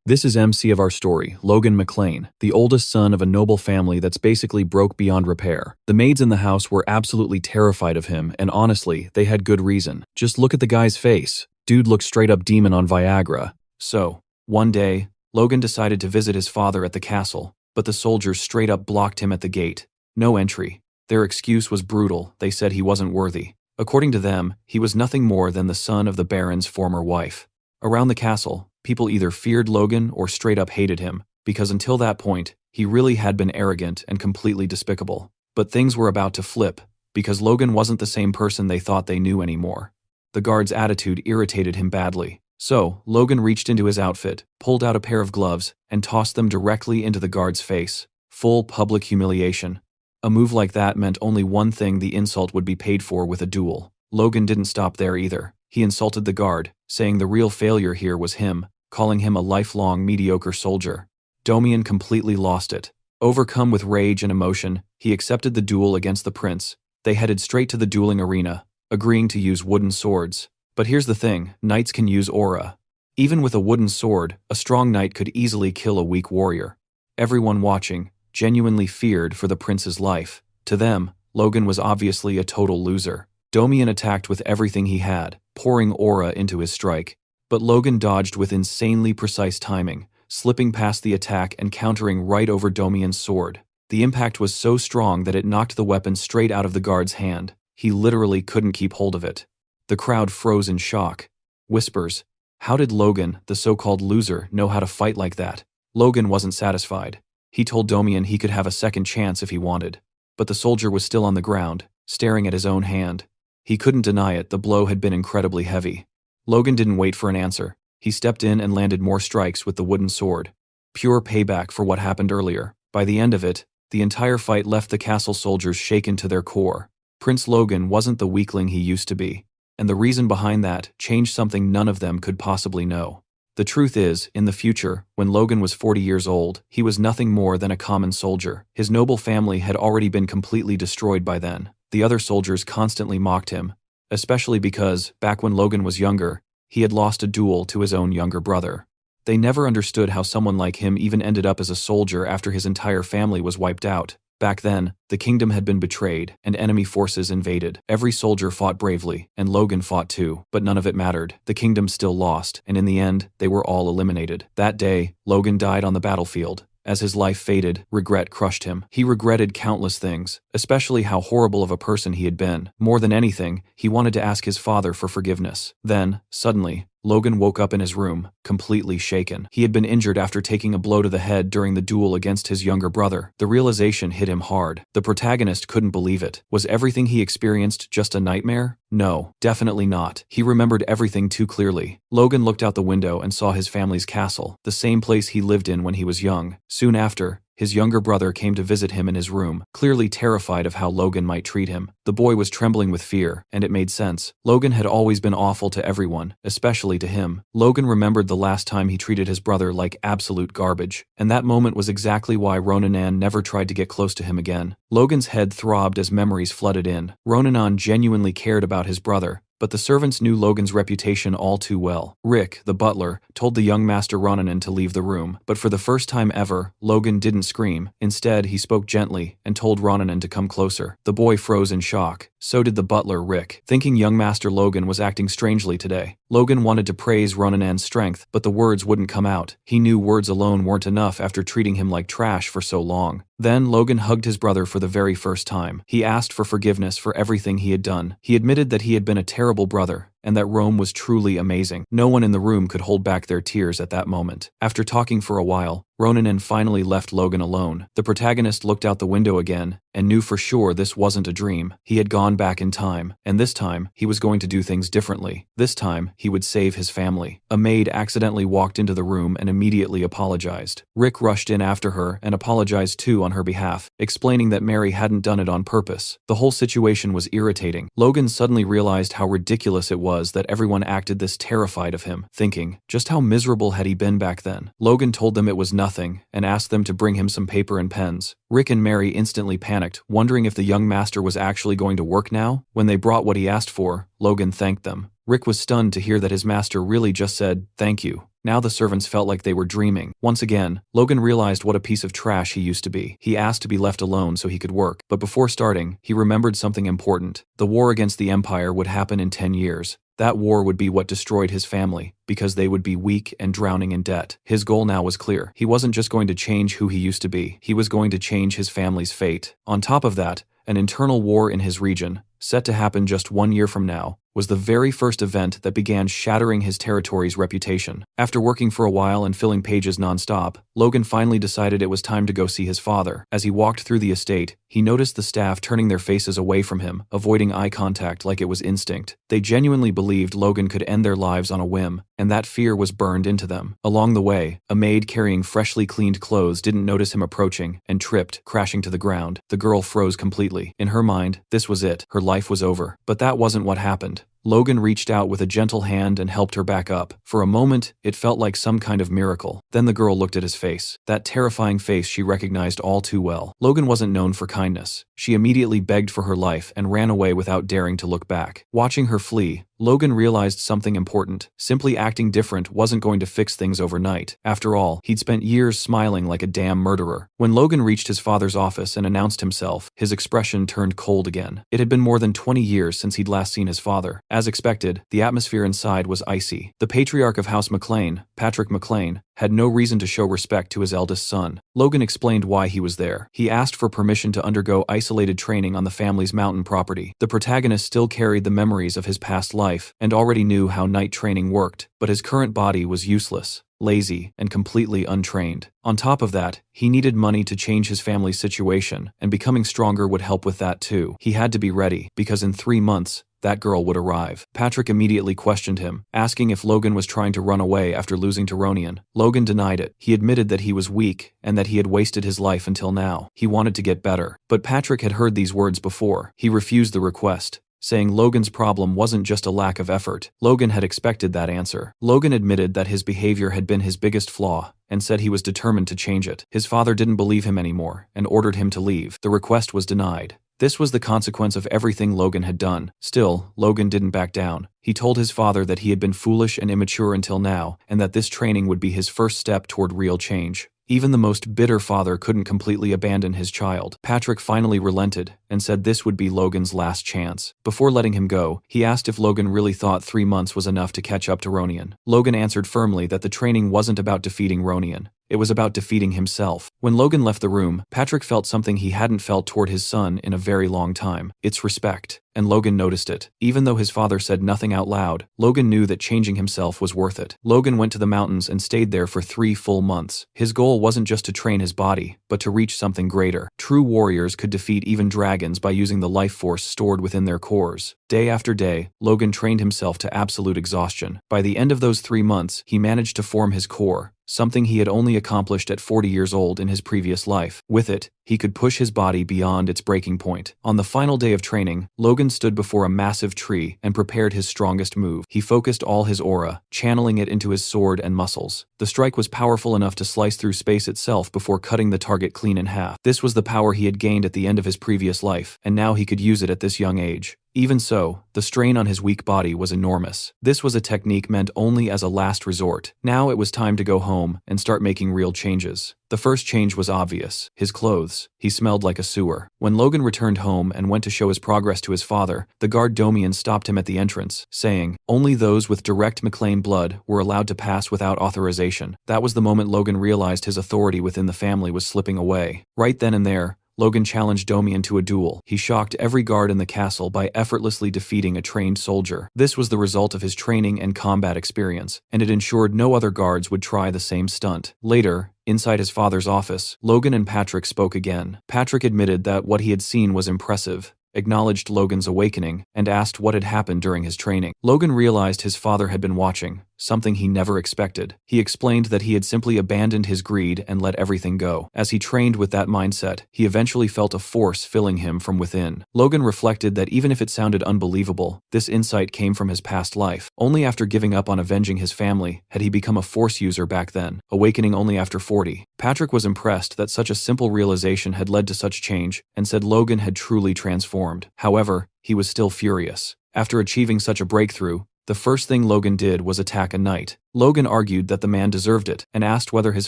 This is MC of our story, Logan McLean, the oldest son of a noble family that's basically broke beyond repair. The maids in the house were absolutely terrified of him, and honestly, they had good reason. Just look at the guy's face. Dude looked straight up demon on Viagra. So, one day, Logan decided to visit his father at the castle, but the soldiers straight up blocked him at the gate. No entry. Their excuse was brutal. They said he wasn't worthy. According to them, he was nothing more than the son of the Baron's former wife. Around the castle, people either feared Logan or straight up hated him, because until that point, he really had been arrogant and completely despicable. But things were about to flip, because Logan wasn't the same person they thought they knew anymore. The guard's attitude irritated him badly. So, Logan reached into his outfit, pulled out a pair of gloves, and tossed them directly into the guard's face. Full public humiliation. A move like that meant only one thing: the insult would be paid for with a duel. Logan didn't stop there either. He insulted the guard, saying the real failure here was him, calling him a lifelong mediocre soldier. Domian completely lost it. Overcome with rage and emotion, he accepted the duel against the prince. They headed straight to the dueling arena, agreeing to use wooden swords. But here's the thing, knights can use aura. Even with a wooden sword, a strong knight could easily kill a weak warrior. Everyone watching genuinely feared for the prince's life. To them, Logan was obviously a total loser. Domian attacked with everything he had, pouring aura into his strike. But Logan dodged with insanely precise timing, slipping past the attack and countering right over Domian's sword. The impact was so strong that it knocked the weapon straight out of the guard's hand. He literally couldn't keep hold of it. The crowd froze in shock. Whispers. How did Logan, the so-called loser, know how to fight like that? Logan wasn't satisfied. He told Domian he could have a second chance if he wanted. But the soldier was still on the ground, staring at his own hand. He couldn't deny it, the blow had been incredibly heavy. Logan didn't wait for an answer. He stepped in and landed more strikes with the wooden sword. Pure payback for what happened earlier. By the end of it, the entire fight left the castle soldiers shaken to their core. Prince Logan wasn't the weakling he used to be. And the reason behind that changed something none of them could possibly know. The truth is, in the future, when Logan was 40 years old, he was nothing more than a common soldier. His noble family had already been completely destroyed by then. The other soldiers constantly mocked him, especially because, back when Logan was younger, he had lost a duel to his own younger brother. They never understood how someone like him even ended up as a soldier after his entire family was wiped out. Back then, the kingdom had been betrayed, and enemy forces invaded. Every soldier fought bravely, and Logan fought too, but none of it mattered. The kingdom still lost, and in the end, they were all eliminated. That day, Logan died on the battlefield. As his life faded, regret crushed him. He regretted countless things, especially how horrible of a person he had been. More than anything, he wanted to ask his father for forgiveness. Then, suddenly, Logan woke up in his room, completely shaken. He had been injured after taking a blow to the head during the duel against his younger brother. The realization hit him hard. The protagonist couldn't believe it. Was everything he experienced just a nightmare? No, definitely not. He remembered everything too clearly. Logan looked out the window and saw his family's castle, the same place he lived in when he was young. Soon after, his younger brother came to visit him in his room, clearly terrified of how Logan might treat him. The boy was trembling with fear, and it made sense. Logan had always been awful to everyone, especially to him. Logan remembered the last time he treated his brother like absolute garbage, and that moment was exactly why Ronanan never tried to get close to him again. Logan's head throbbed as memories flooded in. Ronanan genuinely cared about his brother, but the servants knew Logan's reputation all too well. Rick, the butler, told the young Master Ronanan to leave the room, but for the first time ever, Logan didn't scream. Instead, he spoke gently and told Ronanan to come closer. The boy froze in shock. So did the butler, Rick, thinking young Master Logan was acting strangely today. Logan wanted to praise Ronanan's strength, but the words wouldn't come out. He knew words alone weren't enough after treating him like trash for so long. Then Logan hugged his brother for the very first time. He asked for forgiveness for everything he had done. He admitted that he had been a terrible brother, and that Rome was truly amazing. No one in the room could hold back their tears at that moment. After talking for a while, Ronanan finally left Logan alone. The protagonist looked out the window again, and knew for sure this wasn't a dream. He had gone back in time, and this time, he was going to do things differently. This time, he would save his family. A maid accidentally walked into the room and immediately apologized. Rick rushed in after her and apologized too on her behalf, explaining that Mary hadn't done it on purpose. The whole situation was irritating. Logan suddenly realized how ridiculous it was that everyone acted this terrified of him, thinking, just how miserable had he been back then? Logan told them it was nothing and asked them to bring him some paper and pens. Rick and Mary instantly panicked, wondering if the young master was actually going to work now. When they brought what he asked for, Logan thanked them. Rick was stunned to hear that his master really just said, "Thank you." Now the servants felt like they were dreaming. Once again, Logan realized what a piece of trash he used to be. He asked to be left alone so he could work, but before starting, he remembered something important. The war against the Empire would happen in 10 years. That war would be what destroyed his family, because they would be weak and drowning in debt. His goal now was clear. He wasn't just going to change who he used to be, he was going to change his family's fate. On top of that, an internal war in his region, set to happen just 1 year from now, was the very first event that began shattering his territory's reputation. After working for a while and filling pages non-stop, Logan finally decided it was time to go see his father. As he walked through the estate, he noticed the staff turning their faces away from him, avoiding eye contact like it was instinct. They genuinely believed Logan could end their lives on a whim, and that fear was burned into them. Along the way, a maid carrying freshly cleaned clothes didn't notice him approaching and tripped, crashing to the ground. The girl froze completely. In her mind, this was it. Her life was over. But that wasn't what happened. Logan reached out with a gentle hand and helped her back up. For a moment, it felt like some kind of miracle. Then the girl looked at his face. That terrifying face she recognized all too well. Logan wasn't known for kindness. She immediately begged for her life and ran away without daring to look back. Watching her flee, Logan realized something important. Simply acting different wasn't going to fix things overnight. After all, he'd spent years smiling like a damn murderer. When Logan reached his father's office and announced himself, his expression turned cold again. It had been more than 20 years since he'd last seen his father. As expected, the atmosphere inside was icy. The patriarch of House McLean, Patrick McLean, had no reason to show respect to his eldest son. Logan explained why he was there. He asked for permission to undergo isolated training on the family's mountain property. The protagonist still carried the memories of his past life and already knew how night training worked, but his current body was useless, lazy, and completely untrained. On top of that, he needed money to change his family's situation, and becoming stronger would help with that too. He had to be ready, because in 3 months, that girl would arrive. Patrick immediately questioned him, asking if Logan was trying to run away after losing to Ronian. Logan denied it. He admitted that he was weak and that he had wasted his life until now. He wanted to get better. But Patrick had heard these words before. He refused the request, saying Logan's problem wasn't just a lack of effort. Logan had expected that answer. Logan admitted that his behavior had been his biggest flaw, and said he was determined to change it. His father didn't believe him anymore, and ordered him to leave. The request was denied. This was the consequence of everything Logan had done. Still, Logan didn't back down. He told his father that he had been foolish and immature until now, and that this training would be his first step toward real change. Even the most bitter father couldn't completely abandon his child. Patrick finally relented and said this would be Logan's last chance. Before letting him go, he asked if Logan really thought 3 months was enough to catch up to Ronian. Logan answered firmly that the training wasn't about defeating Ronian. It was about defeating himself. When Logan left the room, Patrick felt something he hadn't felt toward his son in a very long time. It's respect. And Logan noticed it. Even though his father said nothing out loud, Logan knew that changing himself was worth it. Logan went to the mountains and stayed there for 3 full months. His goal wasn't just to train his body, but to reach something greater. True warriors could defeat even dragons by using the life force stored within their cores. Day after day, Logan trained himself to absolute exhaustion. By the end of those 3 months, he managed to form his core, something he had only accomplished at 40 years old in his previous life. With it, he could push his body beyond its breaking point. On the final day of training, Logan stood before a massive tree and prepared his strongest move. He focused all his aura, channeling it into his sword and muscles. The strike was powerful enough to slice through space itself before cutting the target clean in half. This was the power he had gained at the end of his previous life, and now he could use it at this young age. Even so, the strain on his weak body was enormous. This was a technique meant only as a last resort. Now it was time to go home and start making real changes. The first change was obvious: his clothes. He smelled like a sewer. When Logan returned home and went to show his progress to his father, the guard Domian stopped him at the entrance, saying, only those with direct McLean blood were allowed to pass without authorization. That was the moment Logan realized his authority within the family was slipping away. Right then and there, Logan challenged Domian to a duel. He shocked every guard in the castle by effortlessly defeating a trained soldier. This was the result of his training and combat experience, and it ensured no other guards would try the same stunt. Later, inside his father's office, Logan and Patrick spoke again. Patrick admitted that what he had seen was impressive, acknowledged Logan's awakening, and asked what had happened during his training. Logan realized his father had been watching, something he never expected. He explained that he had simply abandoned his greed and let everything go. As he trained with that mindset, he eventually felt a force filling him from within. Logan reflected that even if it sounded unbelievable, this insight came from his past life. Only after giving up on avenging his family had he become a force user back then, awakening only after 40. Patrick was impressed that such a simple realization had led to such change and said Logan had truly transformed. However, he was still furious. After achieving such a breakthrough, the first thing Logan did was attack a knight. Logan argued that the man deserved it and asked whether his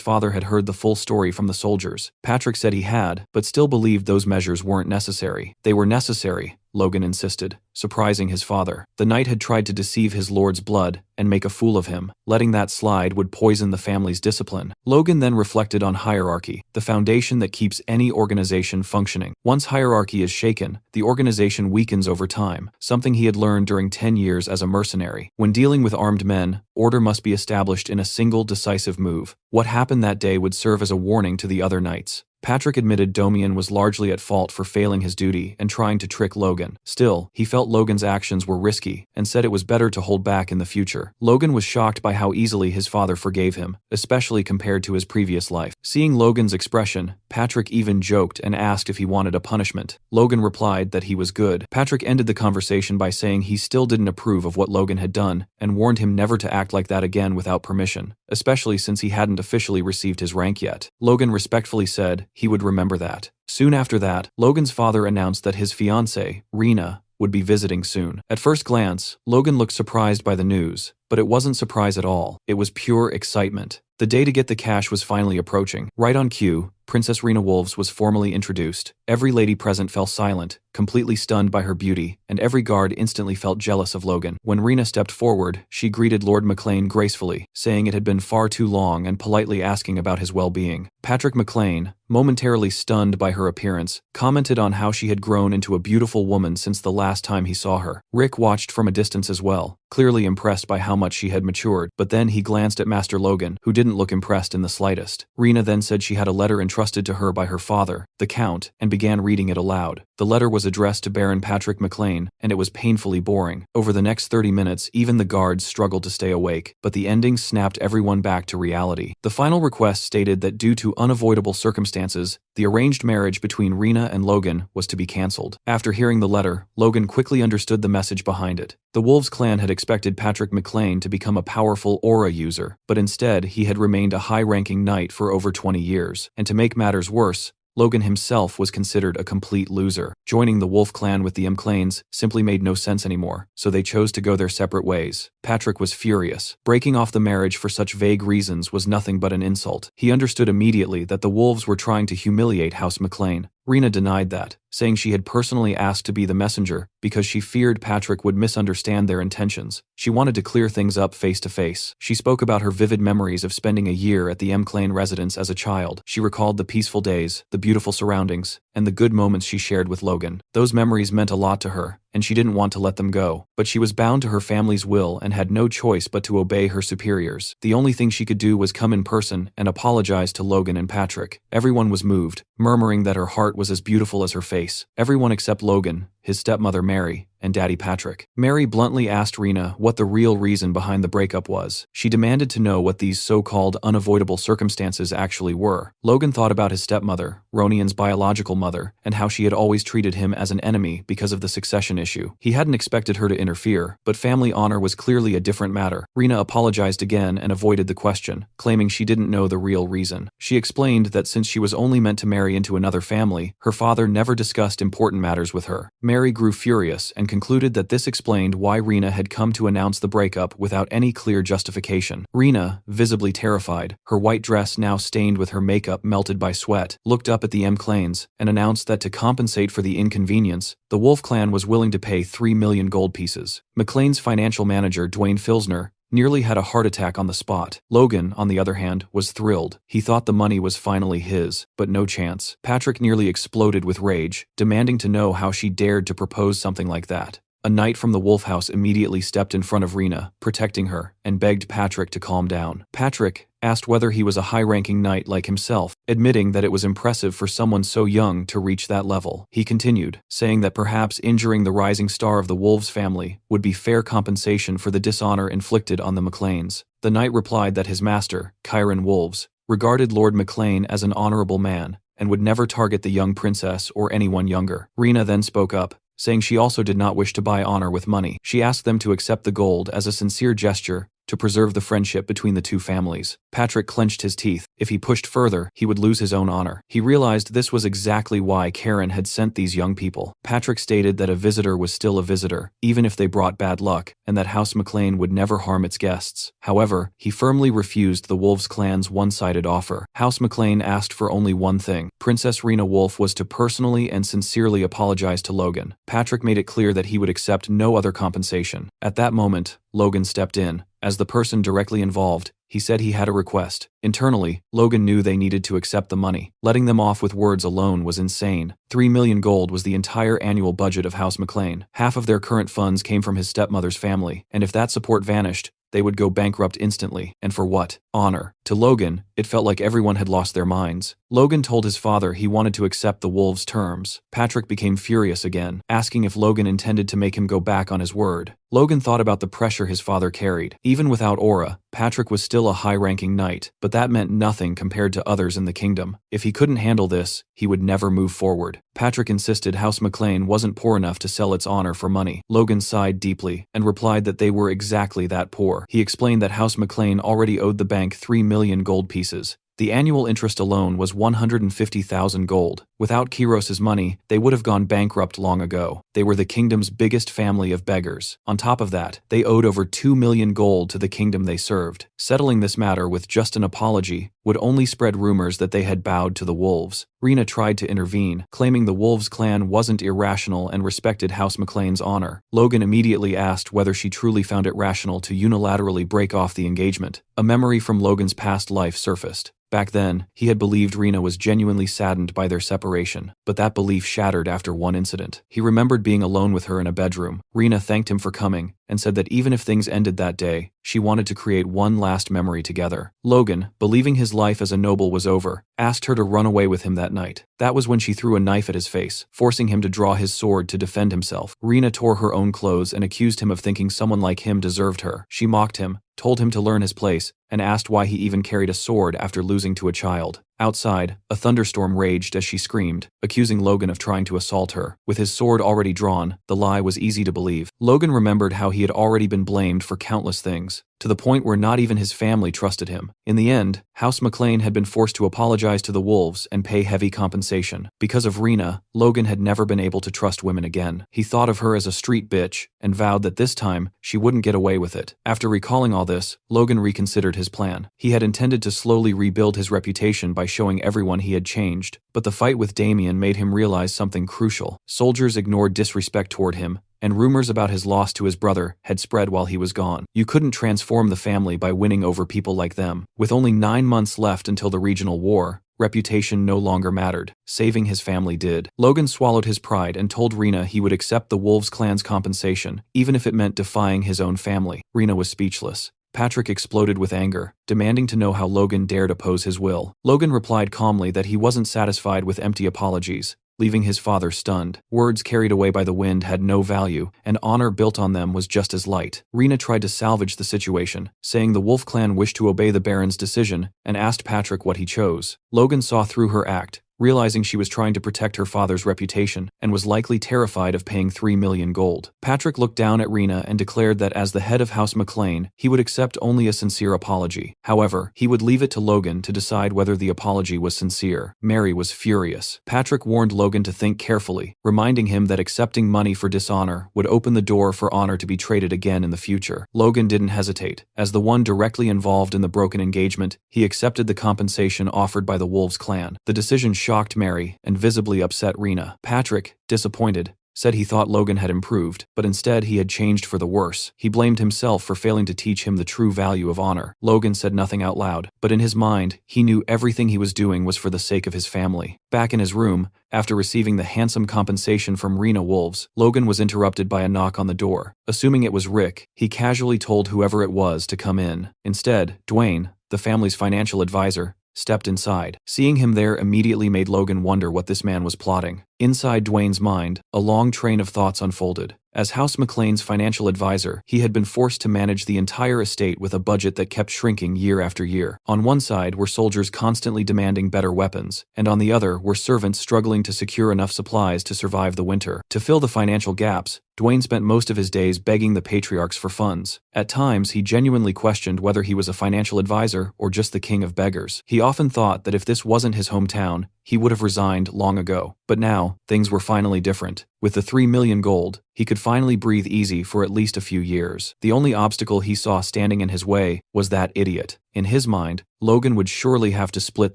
father had heard the full story from the soldiers. Patrick said he had, but still believed those measures weren't necessary. They were necessary, Logan insisted, surprising his father. The knight had tried to deceive his lord's blood and make a fool of him. Letting that slide would poison the family's discipline. Logan then reflected on hierarchy, the foundation that keeps any organization functioning. Once hierarchy is shaken, the organization weakens over time, something he had learned during 10 years as a mercenary. When dealing with armed men, order must be established in a single decisive move. What happened that day would serve as a warning to the other knights. Patrick admitted Domian was largely at fault for failing his duty and trying to trick Logan. Still, he felt Logan's actions were risky and said it was better to hold back in the future. Logan was shocked by how easily his father forgave him, especially compared to his previous life. Seeing Logan's expression, Patrick even joked and asked if he wanted a punishment. Logan replied that he was good. Patrick ended the conversation by saying he still didn't approve of what Logan had done and warned him never to act like that again without permission, especially since he hadn't officially received his rank yet. Logan respectfully said he would remember that. Soon after that, Logan's father announced that his fiancée, Rena, would be visiting soon. At first glance, Logan looked surprised by the news, but it wasn't surprise at all. It was pure excitement. The day to get the cash was finally approaching. Right on cue, Princess Rena Wolves was formally introduced. Every lady present fell silent, completely stunned by her beauty, and every guard instantly felt jealous of Logan. When Rena stepped forward, she greeted Lord McLean gracefully, saying it had been far too long and politely asking about his well-being. Patrick McLean, momentarily stunned by her appearance, commented on how she had grown into a beautiful woman since the last time he saw her. Rick watched from a distance as well, clearly impressed by how much she had matured, but then he glanced at Master Logan, who didn't look impressed in the slightest. Rena then said she had a letter entrusted to her by her father, the Count, and began reading it aloud. The letter was addressed to Baron Patrick McLean, and it was painfully boring. Over the next 30 minutes, even the guards struggled to stay awake, but the ending snapped everyone back to reality. The final request stated that due to unavoidable circumstances, the arranged marriage between Rena and Logan was to be cancelled. After hearing the letter, Logan quickly understood the message behind it. The Wolves clan had expected Patrick McLean to become a powerful aura user, but instead he had remained a high-ranking knight for over 20 years. And to make matters worse, Logan himself was considered a complete loser. Joining the Wolf clan with the McLeans simply made no sense anymore, so they chose to go their separate ways. Patrick was furious. Breaking off the marriage for such vague reasons was nothing but an insult. He understood immediately that the Wolves were trying to humiliate House McLean. Rena denied that, saying she had personally asked to be the messenger because she feared Patrick would misunderstand their intentions. She wanted to clear things up face to face. She spoke about her vivid memories of spending a year at the McLean residence as a child. She recalled the peaceful days, the beautiful surroundings, and the good moments she shared with Logan. Those memories meant a lot to her, and she didn't want to let them go. But she was bound to her family's will and had no choice but to obey her superiors. The only thing she could do was come in person and apologize to Logan and Patrick. Everyone was moved, murmuring that her heart was as beautiful as her face. Everyone except Logan, his stepmother Mary, and Daddy Patrick. Mary bluntly asked Rena what the real reason behind the breakup was. She demanded to know what these so-called unavoidable circumstances actually were. Logan thought about his stepmother, Ronian's biological mother, and how she had always treated him as an enemy because of the succession issue. He hadn't expected her to interfere, but family honor was clearly a different matter. Rena apologized again and avoided the question, claiming she didn't know the real reason. She explained that since she was only meant to marry into another family, her father never discussed important matters with her. Mary grew furious and concluded that this explained why Rena had come to announce the breakup without any clear justification. Rena, visibly terrified, her white dress now stained with her makeup melted by sweat, looked up at the McLeans and announced that to compensate for the inconvenience, the Wolf clan was willing to pay 3 million gold pieces. McLean's financial manager, Dwayne Filsner, nearly had a heart attack on the spot. Logan, on the other hand, was thrilled. He thought the money was finally his, but no chance. Patrick nearly exploded with rage, demanding to know how she dared to propose something like that. A knight from the Wolf House immediately stepped in front of Rena, protecting her, and begged Patrick to calm down. Patrick, asked whether he was a high-ranking knight like himself, admitting that it was impressive for someone so young to reach that level. He continued, saying that perhaps injuring the rising star of the Wolves family would be fair compensation for the dishonor inflicted on the McLeans. The knight replied that his master, Chiron Wolves, regarded Lord McLean as an honorable man and would never target the young princess or anyone younger. Rena then spoke up, saying she also did not wish to buy honor with money. She asked them to accept the gold as a sincere gesture to preserve the friendship between the two families. Patrick clenched his teeth. If he pushed further, he would lose his own honor. He realized this was exactly why Karen had sent these young people. Patrick stated that a visitor was still a visitor, even if they brought bad luck, and that House McLean would never harm its guests. However, he firmly refused the Wolves clan's one-sided offer. House McLean asked for only one thing. Princess Rena Wolf was to personally and sincerely apologize to Logan. Patrick made it clear that he would accept no other compensation. At that moment, Logan stepped in. As the person directly involved, he said he had a request. Internally, Logan knew they needed to accept the money. Letting them off with words alone was insane. 3 million gold was the entire annual budget of House McLean. Half of their current funds came from his stepmother's family, and if that support vanished, they would go bankrupt instantly. And for what? Honor. To Logan, it felt like everyone had lost their minds. Logan told his father he wanted to accept the Wolves' terms. Patrick became furious again, asking if Logan intended to make him go back on his word. Logan thought about the pressure his father carried. Even without aura, Patrick was still a high-ranking knight, but that meant nothing compared to others in the kingdom. If he couldn't handle this, he would never move forward. Patrick insisted House McLean wasn't poor enough to sell its honor for money. Logan sighed deeply and replied that they were exactly that poor. He explained that House McLean already owed the bank 3 million gold pieces. The annual interest alone was 150,000 gold. Without Kiros's money, they would have gone bankrupt long ago. They were the kingdom's biggest family of beggars. On top of that, they owed over 2 million gold to the kingdom they served. Settling this matter with just an apology would only spread rumors that they had bowed to the Wolves. Rena tried to intervene, claiming the Wolves clan wasn't irrational and respected House McLean's honor. Logan immediately asked whether she truly found it rational to unilaterally break off the engagement. A memory from Logan's past life surfaced. Back then, he had believed Rena was genuinely saddened by their separation, but that belief shattered after one incident. He remembered being alone with her in a bedroom. Rena thanked him for coming and said that even if things ended that day, she wanted to create one last memory together. Logan, believing his life as a noble was over, asked her to run away with him that night. That was when she threw a knife at his face, forcing him to draw his sword to defend himself. Rena tore her own clothes and accused him of thinking someone like him deserved her. She mocked him, told him to learn his place, and asked why he even carried a sword after losing to a child. Outside, a thunderstorm raged as she screamed, accusing Logan of trying to assault her. With his sword already drawn, the lie was easy to believe. Logan remembered how he had already been blamed for countless things, to the point where not even his family trusted him. In the end, House McLean had been forced to apologize to the Wolves and pay heavy compensation. Because of Rena, Logan had never been able to trust women again. He thought of her as a street bitch and vowed that this time she wouldn't get away with it. After recalling all this, Logan reconsidered his plan. He had intended to slowly rebuild his reputation by showing everyone he had changed, but the fight with Damien made him realize something crucial. Soldiers ignored disrespect toward him, and rumors about his loss to his brother had spread while he was gone. You couldn't transform the family by winning over people like them. With only 9 months left until the regional war, reputation no longer mattered. Saving his family did. Logan swallowed his pride and told Rena he would accept the Wolves clan's compensation, even if it meant defying his own family. Rena was speechless. Patrick exploded with anger, demanding to know how Logan dared oppose his will. Logan replied calmly that he wasn't satisfied with empty apologies, leaving his father stunned. Words carried away by the wind had no value, and honor built on them was just as light. Rena tried to salvage the situation, saying the Wolf clan wished to obey the Baron's decision, and asked Patrick what he chose. Logan saw through her act, realizing she was trying to protect her father's reputation, and was likely terrified of paying 3 million gold. Patrick looked down at Rena and declared that as the head of House McLean, he would accept only a sincere apology. However, he would leave it to Logan to decide whether the apology was sincere. Mary was furious. Patrick warned Logan to think carefully, reminding him that accepting money for dishonor would open the door for honor to be traded again in the future. Logan didn't hesitate. As the one directly involved in the broken engagement, he accepted the compensation offered by the Wolves clan. The decision shocked Mary and visibly upset Rena. Patrick, disappointed, said he thought Logan had improved, but instead he had changed for the worse. He blamed himself for failing to teach him the true value of honor. Logan said nothing out loud, but in his mind, he knew everything he was doing was for the sake of his family. Back in his room, after receiving the handsome compensation from Rena Wolves, Logan was interrupted by a knock on the door. Assuming it was Rick, he casually told whoever it was to come in. Instead, Dwayne, the family's financial advisor, stepped inside. Seeing him there immediately made Logan wonder what this man was plotting. Inside Dwayne's mind, a long train of thoughts unfolded. As House McClane's financial advisor, he had been forced to manage the entire estate with a budget that kept shrinking year after year. On one side were soldiers constantly demanding better weapons, and on the other were servants struggling to secure enough supplies to survive the winter. To fill the financial gaps, Dwayne spent most of his days begging the patriarchs for funds. At times, he genuinely questioned whether he was a financial advisor or just the king of beggars. He often thought that if this wasn't his hometown, he would have resigned long ago. But now, things were finally different. With the 3 million gold, he could finally breathe easy for at least a few years. The only obstacle he saw standing in his way was that idiot. In his mind, Logan would surely have to split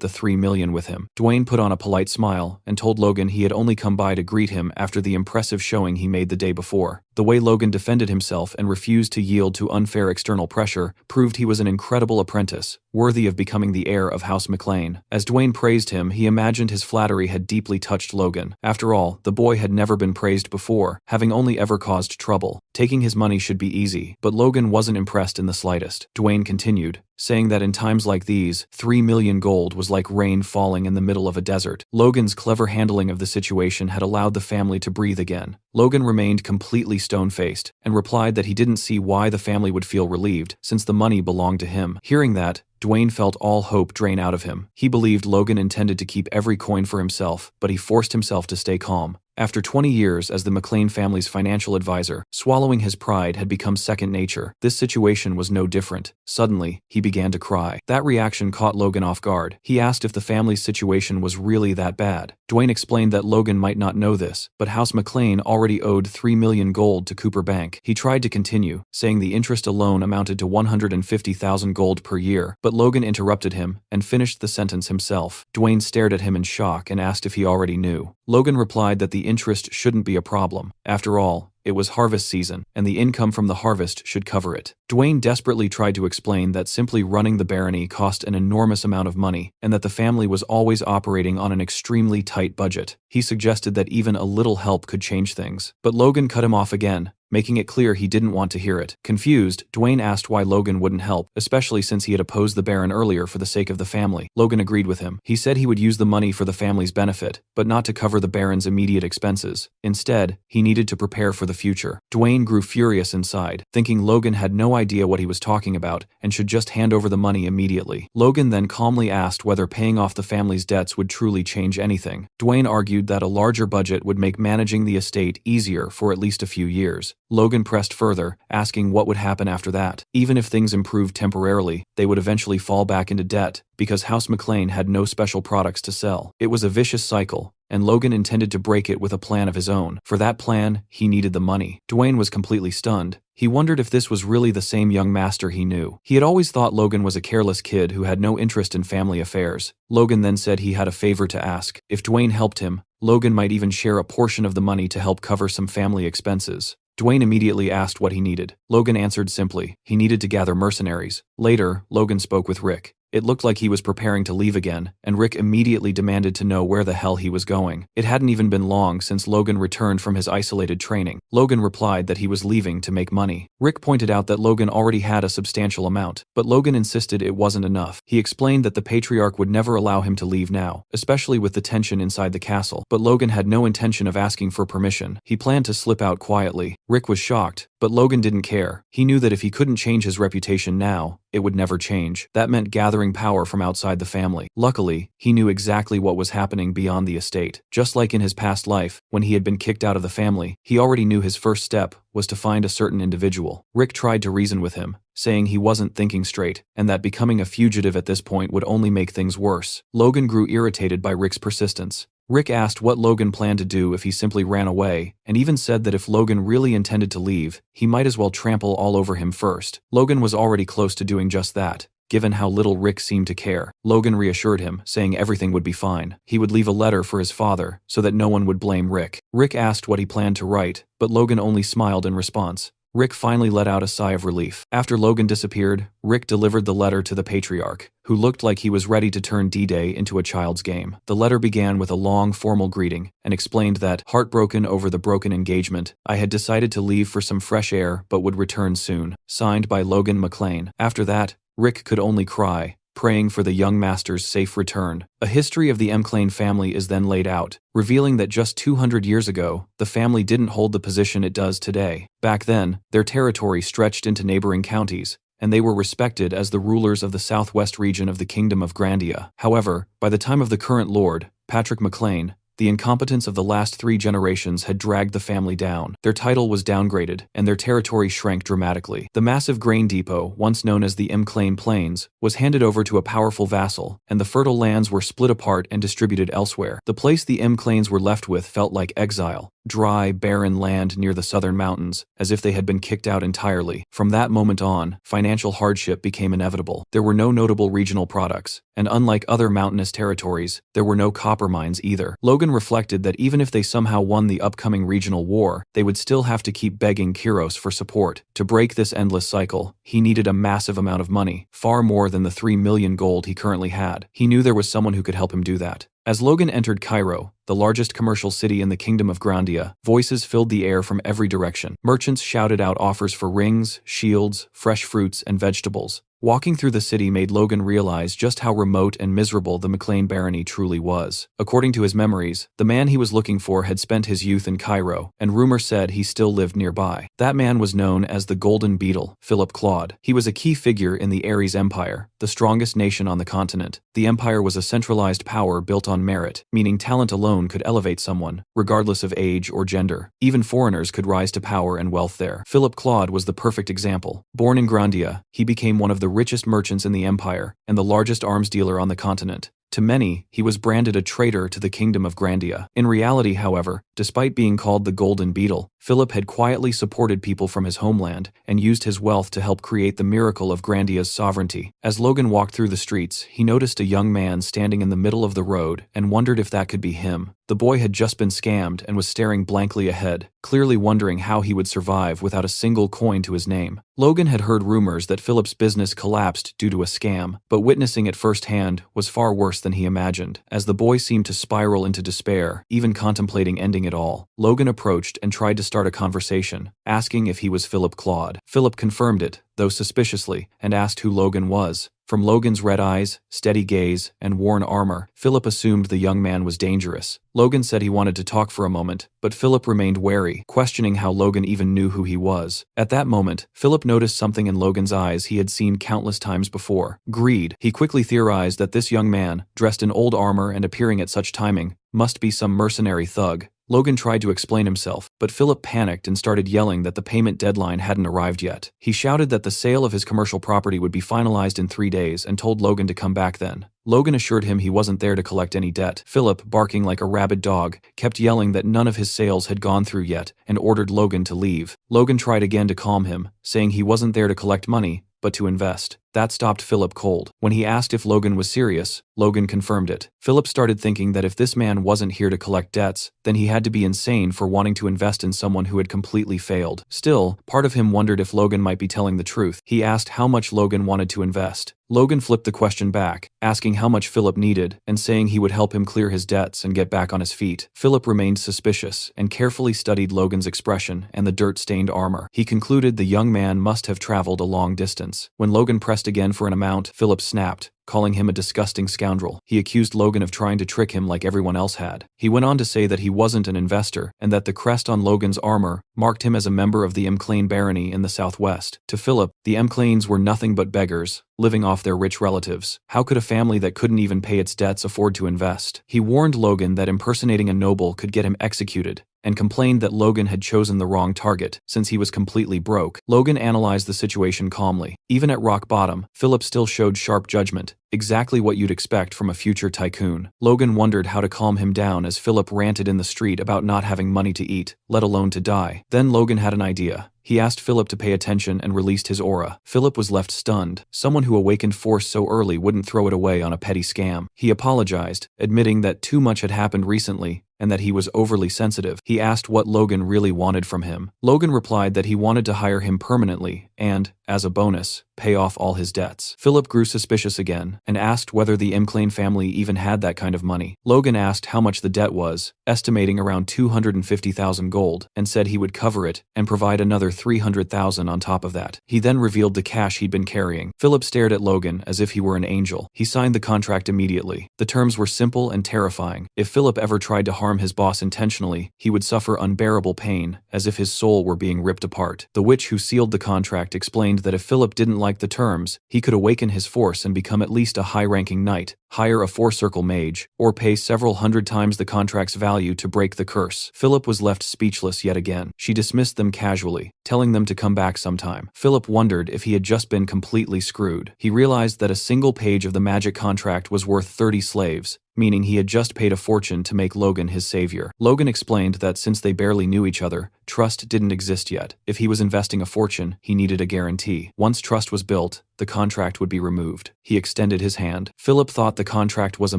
the 3 million with him. Dwayne put on a polite smile and told Logan he had only come by to greet him after the impressive showing he made the day before. The way Logan defended himself and refused to yield to unfair external pressure proved he was an incredible apprentice, worthy of becoming the heir of House McClane. As Dwayne praised him, he imagined his flattery had deeply touched Logan. After all, the boy had never been praised before, having only ever caused trouble. Taking his money should be easy, but Logan wasn't impressed in the slightest. Dwayne continued, saying that in times like these, 3 million gold was like rain falling in the middle of a desert. Logan's clever handling of the situation had allowed the family to breathe again. Logan remained completely stone-faced and replied that he didn't see why the family would feel relieved, since the money belonged to him. Hearing that, Dwayne felt all hope drain out of him. He believed Logan intended to keep every coin for himself, but he forced himself to stay calm. After 20 years as the McClane family's financial advisor, swallowing his pride had become second nature. This situation was no different. Suddenly, he began to cry. That reaction caught Logan off guard. He asked if the family's situation was really that bad. Dwayne explained that Logan might not know this, but House McClane already owed 3 million gold to Cooper Bank. He tried to continue, saying the interest alone amounted to 150,000 gold per year, but Logan interrupted him and finished the sentence himself. Dwayne stared at him in shock and asked if he already knew. Logan replied that the interest shouldn't be a problem. After all, it was harvest season, and the income from the harvest should cover it. Dwayne desperately tried to explain that simply running the barony cost an enormous amount of money, and that the family was always operating on an extremely tight budget. He suggested that even a little help could change things, but Logan cut him off again, making it clear he didn't want to hear it. Confused, Dwayne asked why Logan wouldn't help, especially since he had opposed the Baron earlier for the sake of the family. Logan agreed with him. He said he would use the money for the family's benefit, but not to cover the Baron's immediate expenses. Instead, he needed to prepare for the future. Dwayne grew furious inside, thinking Logan had no idea what he was talking about and should just hand over the money immediately. Logan then calmly asked whether paying off the family's debts would truly change anything. Dwayne argued that a larger budget would make managing the estate easier for at least a few years. Logan pressed further, asking what would happen after that. Even if things improved temporarily, they would eventually fall back into debt, because House McClane had no special products to sell. It was a vicious cycle, and Logan intended to break it with a plan of his own. For that plan, he needed the money. Dwayne was completely stunned. He wondered if this was really the same young master he knew. He had always thought Logan was a careless kid who had no interest in family affairs. Logan then said he had a favor to ask. If Dwayne helped him, Logan might even share a portion of the money to help cover some family expenses. Dwayne immediately asked what he needed. Logan answered simply, he needed to gather mercenaries. Later, Logan spoke with Rick. It looked like he was preparing to leave again, and Rick immediately demanded to know where the hell he was going. It hadn't even been long since Logan returned from his isolated training. Logan replied that he was leaving to make money. Rick pointed out that Logan already had a substantial amount, but Logan insisted it wasn't enough. He explained that the patriarch would never allow him to leave now, especially with the tension inside the castle, but Logan had no intention of asking for permission. He planned to slip out quietly. Rick was shocked, but Logan didn't care. He knew that if he couldn't change his reputation now, it would never change. That meant gathering power from outside the family. Luckily, he knew exactly what was happening beyond the estate. Just like in his past life, when he had been kicked out of the family, he already knew his first step was to find a certain individual. Rick tried to reason with him, saying he wasn't thinking straight, and that becoming a fugitive at this point would only make things worse. Logan grew irritated by Rick's persistence. Rick asked what Logan planned to do if he simply ran away, and even said that if Logan really intended to leave, he might as well trample all over him first. Logan was already close to doing just that. given how little Rick seemed to care. Logan reassured him, saying everything would be fine. He would leave a letter for his father, so that no one would blame Rick. Rick asked what he planned to write, but Logan only smiled in response. Rick finally let out a sigh of relief. After Logan disappeared, Rick delivered the letter to the patriarch, who looked like he was ready to turn D-Day into a child's game. The letter began with a long, formal greeting, and explained that, heartbroken over the broken engagement, I had decided to leave for some fresh air but would return soon. Signed by Logan McClane. After that, Rick could only cry, praying for the young master's safe return. A history of the McClane family is then laid out, revealing that just 200 years ago, the family didn't hold the position it does today. Back then, their territory stretched into neighboring counties, and they were respected as the rulers of the southwest region of the Kingdom of Grandia. However, by the time of the current lord, Patrick McClane, the incompetence of the last 3 generations had dragged the family down. Their title was downgraded, and their territory shrank dramatically. The massive grain depot, once known as the McClane Plains, was handed over to a powerful vassal, and the fertile lands were split apart and distributed elsewhere. The place the McClanes were left with felt like exile. Dry, barren land near the southern mountains, as if they had been kicked out entirely. From that moment on, financial hardship became inevitable. There were no notable regional products, and unlike other mountainous territories, there were no copper mines either. Logan reflected that even if they somehow won the upcoming regional war, they would still have to keep begging Kyros for support. To break this endless cycle, he needed a massive amount of money, far more than the 3 million gold he currently had. He knew there was someone who could help him do that. As Logan entered Cairo, the largest commercial city in the Kingdom of Grandia, voices filled the air from every direction. Merchants shouted out offers for rings, shields, fresh fruits, and vegetables. Walking through the city made Logan realize just how remote and miserable the McClane barony truly was. According to his memories, the man he was looking for had spent his youth in Cairo, and rumor said he still lived nearby. That man was known as the Golden Beetle, Philip Claude. He was a key figure in the Ares Empire, the strongest nation on the continent. The empire was a centralized power built on merit, meaning talent alone could elevate someone, regardless of age or gender. Even foreigners could rise to power and wealth there. Philip Claude was the perfect example. Born in Grandia, he became one of the richest merchants in the empire and the largest arms dealer on the continent. To many, he was branded a traitor to the Kingdom of Grandia. In reality, however, despite being called the Golden Beetle, Philip had quietly supported people from his homeland and used his wealth to help create the miracle of Grandia's sovereignty. As Logan walked through the streets, he noticed a young man standing in the middle of the road and wondered if that could be him. The boy had just been scammed and was staring blankly ahead, clearly wondering how he would survive without a single coin to his name. Logan had heard rumors that Philip's business collapsed due to a scam, but witnessing it firsthand was far worse than he imagined. As the boy seemed to spiral into despair, even contemplating ending it all, Logan approached and tried to start a conversation, asking if he was Philip Claude. Philip confirmed it, though suspiciously, and asked who Logan was. From Logan's red eyes, steady gaze, and worn armor, Philip assumed the young man was dangerous. Logan said he wanted to talk for a moment, but Philip remained wary, questioning how Logan even knew who he was. At that moment, Philip noticed something in Logan's eyes he had seen countless times before: greed. He quickly theorized that this young man, dressed in old armor and appearing at such timing, must be some mercenary thug. Logan tried to explain himself, but Philip panicked and started yelling that the payment deadline hadn't arrived yet. He shouted that the sale of his commercial property would be finalized in 3 days and told Logan to come back then. Logan assured him he wasn't there to collect any debt. Philip, barking like a rabid dog, kept yelling that none of his sales had gone through yet and ordered Logan to leave. Logan tried again to calm him, saying he wasn't there to collect money, but to invest. That stopped Philip cold. When he asked if Logan was serious, Logan confirmed it. Philip started thinking that if this man wasn't here to collect debts, then he had to be insane for wanting to invest in someone who had completely failed. Still, part of him wondered if Logan might be telling the truth. He asked how much Logan wanted to invest. Logan flipped the question back, asking how much Philip needed and saying he would help him clear his debts and get back on his feet. Philip remained suspicious and carefully studied Logan's expression and the dirt-stained armor. He concluded the young man must have traveled a long distance. When Logan pressed again for an amount, Philip snapped, calling him a disgusting scoundrel. He accused Logan of trying to trick him like everyone else had. He went on to say that he wasn't an investor and that the crest on Logan's armor marked him as a member of the McClane barony in the southwest. To Philip, the McClanes were nothing but beggars, living off their rich relatives. How could a family that couldn't even pay its debts afford to invest? He warned Logan that impersonating a noble could get him executed, and complained that Logan had chosen the wrong target, since he was completely broke. Logan analyzed the situation calmly. Even at rock bottom, Philip still showed sharp judgment, exactly what you'd expect from a future tycoon. Logan wondered how to calm him down as Philip ranted in the street about not having money to eat, let alone to die. Then Logan had an idea. He asked Philip to pay attention and released his aura. Philip was left stunned. Someone who awakened force so early wouldn't throw it away on a petty scam. He apologized, admitting that too much had happened recently and that he was overly sensitive. He asked what Logan really wanted from him. Logan replied that he wanted to hire him permanently and, as a bonus, pay off all his debts. Philip grew suspicious again and asked whether the McLean family even had that kind of money. Logan asked how much the debt was, estimating around 250,000 gold, and said he would cover it and provide another 300,000 on top of that. He then revealed the cash he'd been carrying. Philip stared at Logan as if he were an angel. He signed the contract immediately. The terms were simple and terrifying. If Philip ever tried to harm his boss intentionally, he would suffer unbearable pain, as if his soul were being ripped apart. The witch who sealed the contract explained that if Philip didn't like the terms, he could awaken his force and become at least a high-ranking knight, hire a four-circle mage, or pay several hundred times the contract's value to break the curse. Philip was left speechless yet again. She dismissed them casually, telling them to come back sometime. Philip wondered if he had just been completely screwed. He realized that a single page of the magic contract was worth 30 slaves, meaning he had just paid a fortune to make Logan his savior. Logan explained that since they barely knew each other, trust didn't exist yet. If he was investing a fortune, he needed a guarantee. Once trust was built, the contract would be removed. He extended his hand. Philip thought the contract was a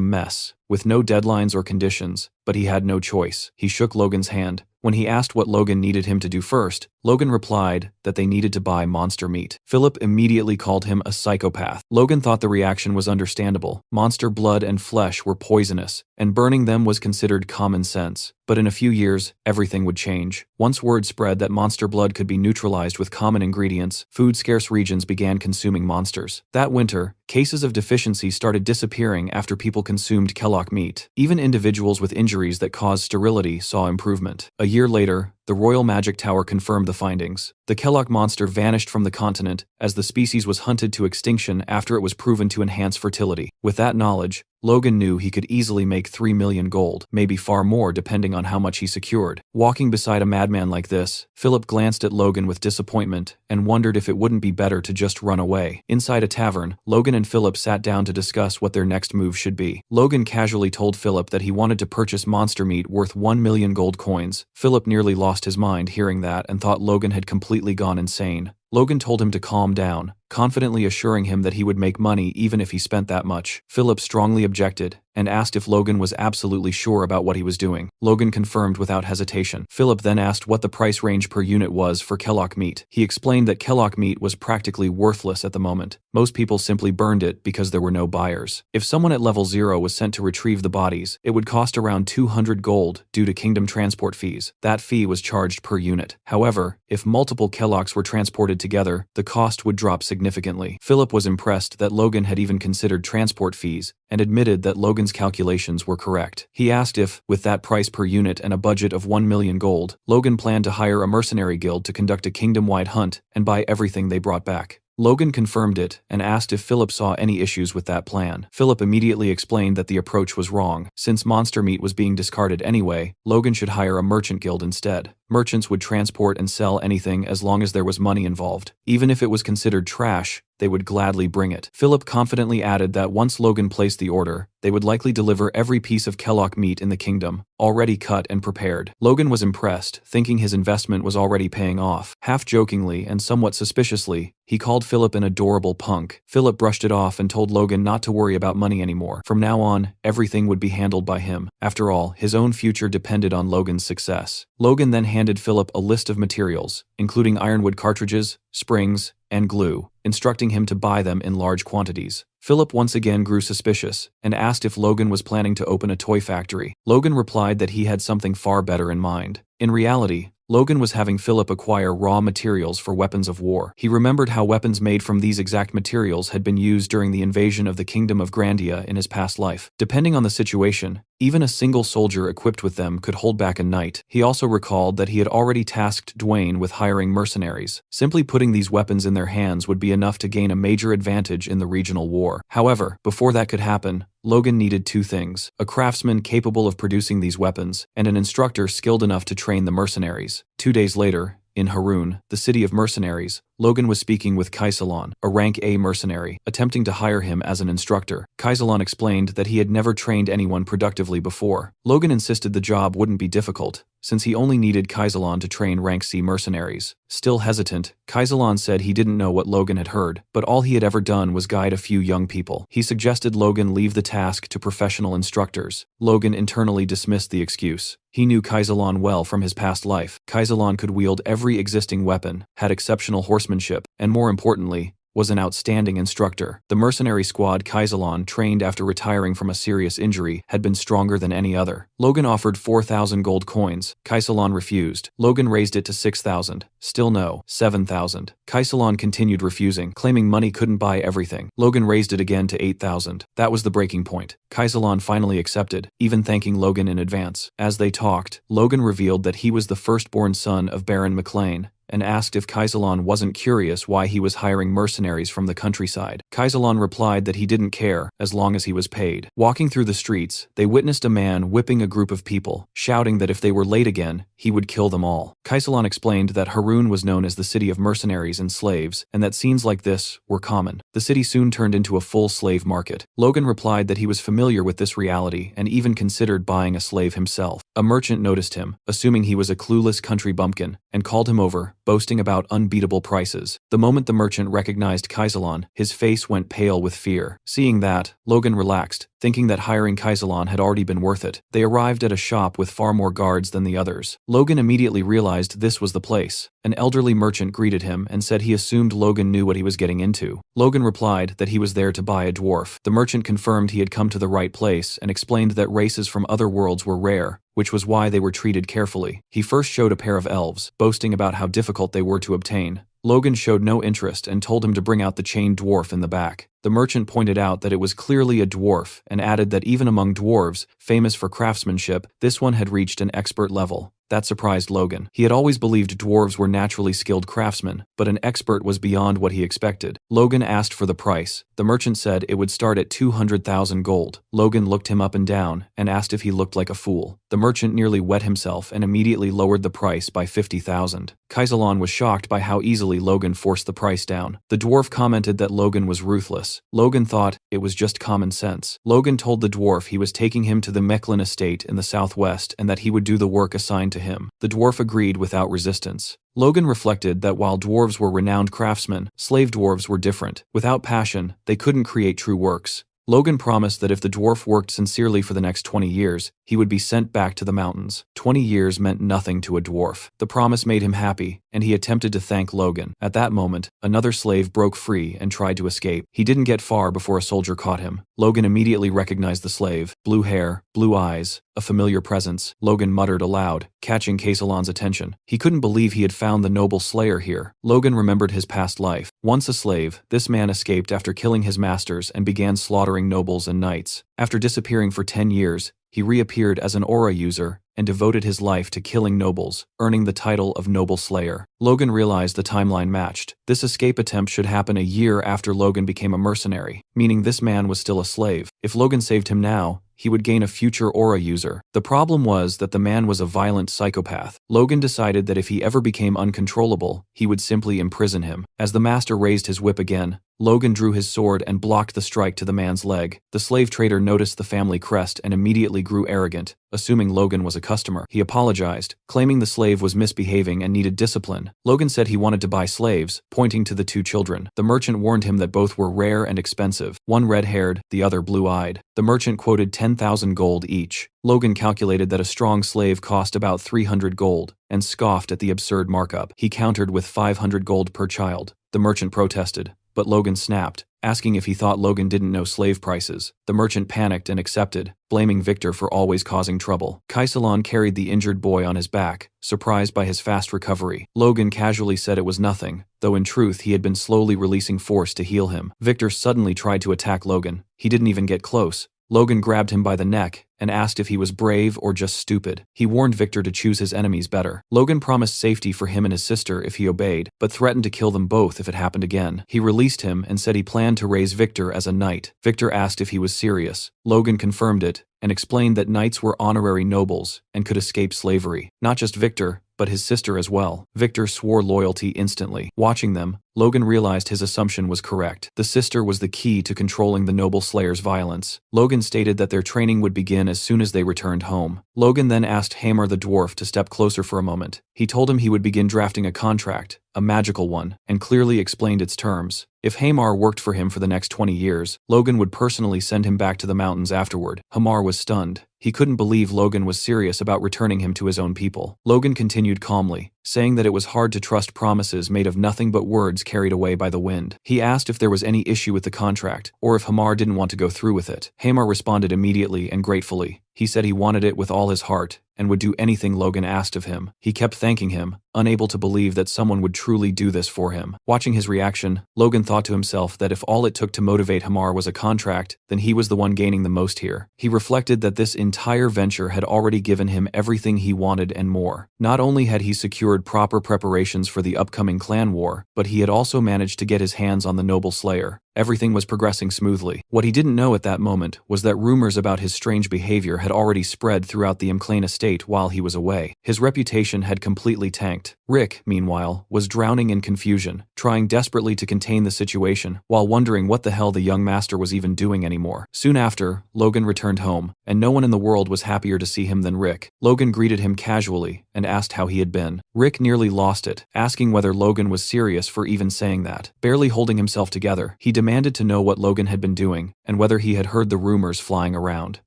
mess, with no deadlines or conditions, but he had no choice. He shook Logan's hand. When he asked what Logan needed him to do first, Logan replied that they needed to buy monster meat. Philip immediately called him a psychopath. Logan thought the reaction was understandable. Monster blood and flesh were poisonous, and burning them was considered common sense. But in a few years, everything would change. Once word spread that monster blood could be neutralized with common ingredients, food-scarce regions began consuming monsters. That winter, cases of deficiency started disappearing after people consumed Kellogg meat. Even individuals with injuries that caused sterility saw improvement. A year later, the Royal Magic Tower confirmed the findings. The Kellogg monster vanished from the continent as the species was hunted to extinction after it was proven to enhance fertility. With that knowledge, Logan knew he could easily make 3 million gold, maybe far more depending on how much he secured. Walking beside a madman like this, Philip glanced at Logan with disappointment and wondered if it wouldn't be better to just run away. Inside a tavern, Logan and Philip sat down to discuss what their next move should be. Logan casually told Philip that he wanted to purchase monster meat worth 1 million gold coins. Philip nearly lost his mind hearing that and thought Logan had completely gone insane. Logan told him to calm down, confidently assuring him that he would make money even if he spent that much. Philip strongly objected and asked if Logan was absolutely sure about what he was doing. Logan confirmed without hesitation. Philip then asked what the price range per unit was for Kellogg meat. He explained that Kellogg meat was practically worthless at the moment. Most people simply burned it because there were no buyers. If someone at level 0 was sent to retrieve the bodies, it would cost around 200 gold due to kingdom transport fees. That fee was charged per unit. However, if multiple Kellogg's were transported together, the cost would drop significantly. Philip was impressed that Logan had even considered transport fees and admitted that Logan's calculations were correct. He asked if, with that price per unit and a budget of 1 million gold, Logan planned to hire a mercenary guild to conduct a kingdom-wide hunt and buy everything they brought back. Logan confirmed it and asked if Philip saw any issues with that plan. Philip immediately explained that the approach was wrong. Since monster meat was being discarded anyway, Logan should hire a merchant guild instead. Merchants would transport and sell anything as long as there was money involved. Even if it was considered trash, they would gladly bring it. Philip confidently added that once Logan placed the order, they would likely deliver every piece of Kellogg meat in the kingdom, already cut and prepared. Logan was impressed, thinking his investment was already paying off. Half-jokingly and somewhat suspiciously, he called Philip an adorable punk. Philip brushed it off and told Logan not to worry about money anymore. From now on, everything would be handled by him. After all, his own future depended on Logan's success. Logan then handed Philip a list of materials, including ironwood cartridges, springs, and glue, instructing him to buy them in large quantities. Philip once again grew suspicious and asked if Logan was planning to open a toy factory. Logan replied that he had something far better in mind. In reality, Logan was having Philip acquire raw materials for weapons of war. He remembered how weapons made from these exact materials had been used during the invasion of the Kingdom of Grandia in his past life. Depending on the situation, even a single soldier equipped with them could hold back a knight. He also recalled that he had already tasked Dwayne with hiring mercenaries. Simply putting these weapons in their hands would be enough to gain a major advantage in the regional war. However, before that could happen, Logan needed two things: a craftsman capable of producing these weapons, and an instructor skilled enough to train the mercenaries. 2 days later, in Harun, the city of mercenaries, Logan was speaking with Kaisalon, a rank A mercenary, attempting to hire him as an instructor. Kaisalon explained that he had never trained anyone productively before. Logan insisted the job wouldn't be difficult, since he only needed Kaisalon to train rank C mercenaries. Still hesitant, Kaisalon said he didn't know what Logan had heard, but all he had ever done was guide a few young people. He suggested Logan leave the task to professional instructors. Logan internally dismissed the excuse. He knew Kaisalon well from his past life. Kaisalon could wield every existing weapon, had exceptional horsemanship, and more importantly, was an outstanding instructor. The mercenary squad Kaisalon trained after retiring from a serious injury had been stronger than any other. Logan offered 4,000 gold coins. Kaisalon refused. Logan raised it to 6,000. Still no. 7,000. Kaisalon continued refusing, claiming money couldn't buy everything. Logan raised it again to 8,000. That was the breaking point. Kaisalon finally accepted, even thanking Logan in advance. As they talked, Logan revealed that he was the firstborn son of Baron McLean, and asked if Kaisalon wasn't curious why he was hiring mercenaries from the countryside. Kaisalon replied that he didn't care, as long as he was paid. Walking through the streets, they witnessed a man whipping a group of people, shouting that if they were late again, he would kill them all. Kaisalon explained that Harun was known as the city of mercenaries and slaves, and that scenes like this were common. The city soon turned into a full slave market. Logan replied that he was familiar with this reality and even considered buying a slave himself. A merchant noticed him, assuming he was a clueless country bumpkin, and called him over, boasting about unbeatable prices. The moment the merchant recognized Kaisalon, his face went pale with fear. Seeing that, Logan relaxed, thinking that hiring Kaisalon had already been worth it. They arrived at a shop with far more guards than the others. Logan immediately realized this was the place. An elderly merchant greeted him and said he assumed Logan knew what he was getting into. Logan replied that he was there to buy a dwarf. The merchant confirmed he had come to the right place and explained that races from other worlds were rare, which was why they were treated carefully. He first showed a pair of elves, boasting about how difficult they were to obtain. Logan showed no interest and told him to bring out the chained dwarf in the back. The merchant pointed out that it was clearly a dwarf and added that even among dwarves, famous for craftsmanship, this one had reached an expert level. That surprised Logan. He had always believed dwarves were naturally skilled craftsmen, but an expert was beyond what he expected. Logan asked for the price. The merchant said it would start at 200,000 gold. Logan looked him up and down and asked if he looked like a fool. The merchant nearly wet himself and immediately lowered the price by 50,000. Kaisalon was shocked by how easily Logan forced the price down. The dwarf commented that Logan was ruthless. Logan thought it was just common sense. Logan told the dwarf he was taking him to the Mechlin estate in the southwest and that he would do the work assigned to him. The dwarf agreed without resistance. Logan reflected that while dwarves were renowned craftsmen, slave dwarves were different. Without passion, they couldn't create true works. Logan promised that if the dwarf worked sincerely for the next 20 years, he would be sent back to the mountains. 20 years meant nothing to a dwarf. The promise made him happy, and he attempted to thank Logan. At that moment, another slave broke free and tried to escape. He didn't get far before a soldier caught him. Logan immediately recognized the slave. Blue hair, blue eyes, a familiar presence. Logan muttered aloud, catching Kaisalon's attention. He couldn't believe he had found the noble slayer here. Logan remembered his past life. Once a slave, this man escaped after killing his masters and began slaughtering nobles and knights. After disappearing for 10 years, he reappeared as an aura user and devoted his life to killing nobles, earning the title of Noble Slayer. Logan realized the timeline matched. This escape attempt should happen a year after Logan became a mercenary, meaning this man was still a slave. If Logan saved him now, he would gain a future aura user. The problem was that the man was a violent psychopath. Logan decided that if he ever became uncontrollable, he would simply imprison him. As the master raised his whip again, Logan drew his sword and blocked the strike to the man's leg. The slave trader noticed the family crest and immediately grew arrogant, assuming Logan was a customer. He apologized, claiming the slave was misbehaving and needed discipline. Logan said he wanted to buy slaves, pointing to the two children. The merchant warned him that both were rare and expensive, one red-haired, the other blue-eyed. The merchant quoted 10,000 gold each. Logan calculated that a strong slave cost about 300 gold, and scoffed at the absurd markup. He countered with 500 gold per child. The merchant protested, but Logan snapped, asking if he thought Logan didn't know slave prices. The merchant panicked and accepted, blaming Victor for always causing trouble. Kaisalon carried the injured boy on his back, surprised by his fast recovery. Logan casually said it was nothing, though in truth he had been slowly releasing force to heal him. Victor suddenly tried to attack Logan. He didn't even get close. Logan grabbed him by the neck and asked if he was brave or just stupid. He warned Victor to choose his enemies better. Logan promised safety for him and his sister if he obeyed, but threatened to kill them both if it happened again. He released him and said he planned to raise Victor as a knight. Victor asked if he was serious. Logan confirmed it and explained that knights were honorary nobles and could escape slavery. Not just Victor, but his sister as well. Victor swore loyalty instantly. Watching them, Logan realized his assumption was correct. The sister was the key to controlling the Noble Slayer's violence. Logan stated that their training would begin as soon as they returned home. Logan then asked Hamar the dwarf to step closer for a moment. He told him he would begin drafting a contract, a magical one, and clearly explained its terms. If Hamar worked for him for the next 20 years, Logan would personally send him back to the mountains afterward. Hamar was stunned. He couldn't believe Logan was serious about returning him to his own people. Logan continued calmly, saying that it was hard to trust promises made of nothing but words carried away by the wind. He asked if there was any issue with the contract, or if Hamar didn't want to go through with it. Hamar responded immediately and gratefully. He said he wanted it with all his heart, and would do anything Logan asked of him. He kept thanking him, unable to believe that someone would truly do this for him. Watching his reaction, Logan thought to himself that if all it took to motivate Hamar was a contract, then he was the one gaining the most here. He reflected that this entire venture had already given him everything he wanted and more. Not only had he secured proper preparations for the upcoming clan war, but he had also managed to get his hands on the Noble Slayer. Everything was progressing smoothly. What he didn't know at that moment was that rumors about his strange behavior had already spread throughout the McLean estate while he was away. His reputation had completely tanked. Rick, meanwhile, was drowning in confusion, trying desperately to contain the situation, while wondering what the hell the young master was even doing anymore. Soon after, Logan returned home, and no one in the world was happier to see him than Rick. Logan greeted him casually and asked how he had been. Rick nearly lost it, asking whether Logan was serious for even saying that. Barely holding himself together, he demanded to know what Logan had been doing, and whether he had heard the rumors flying around.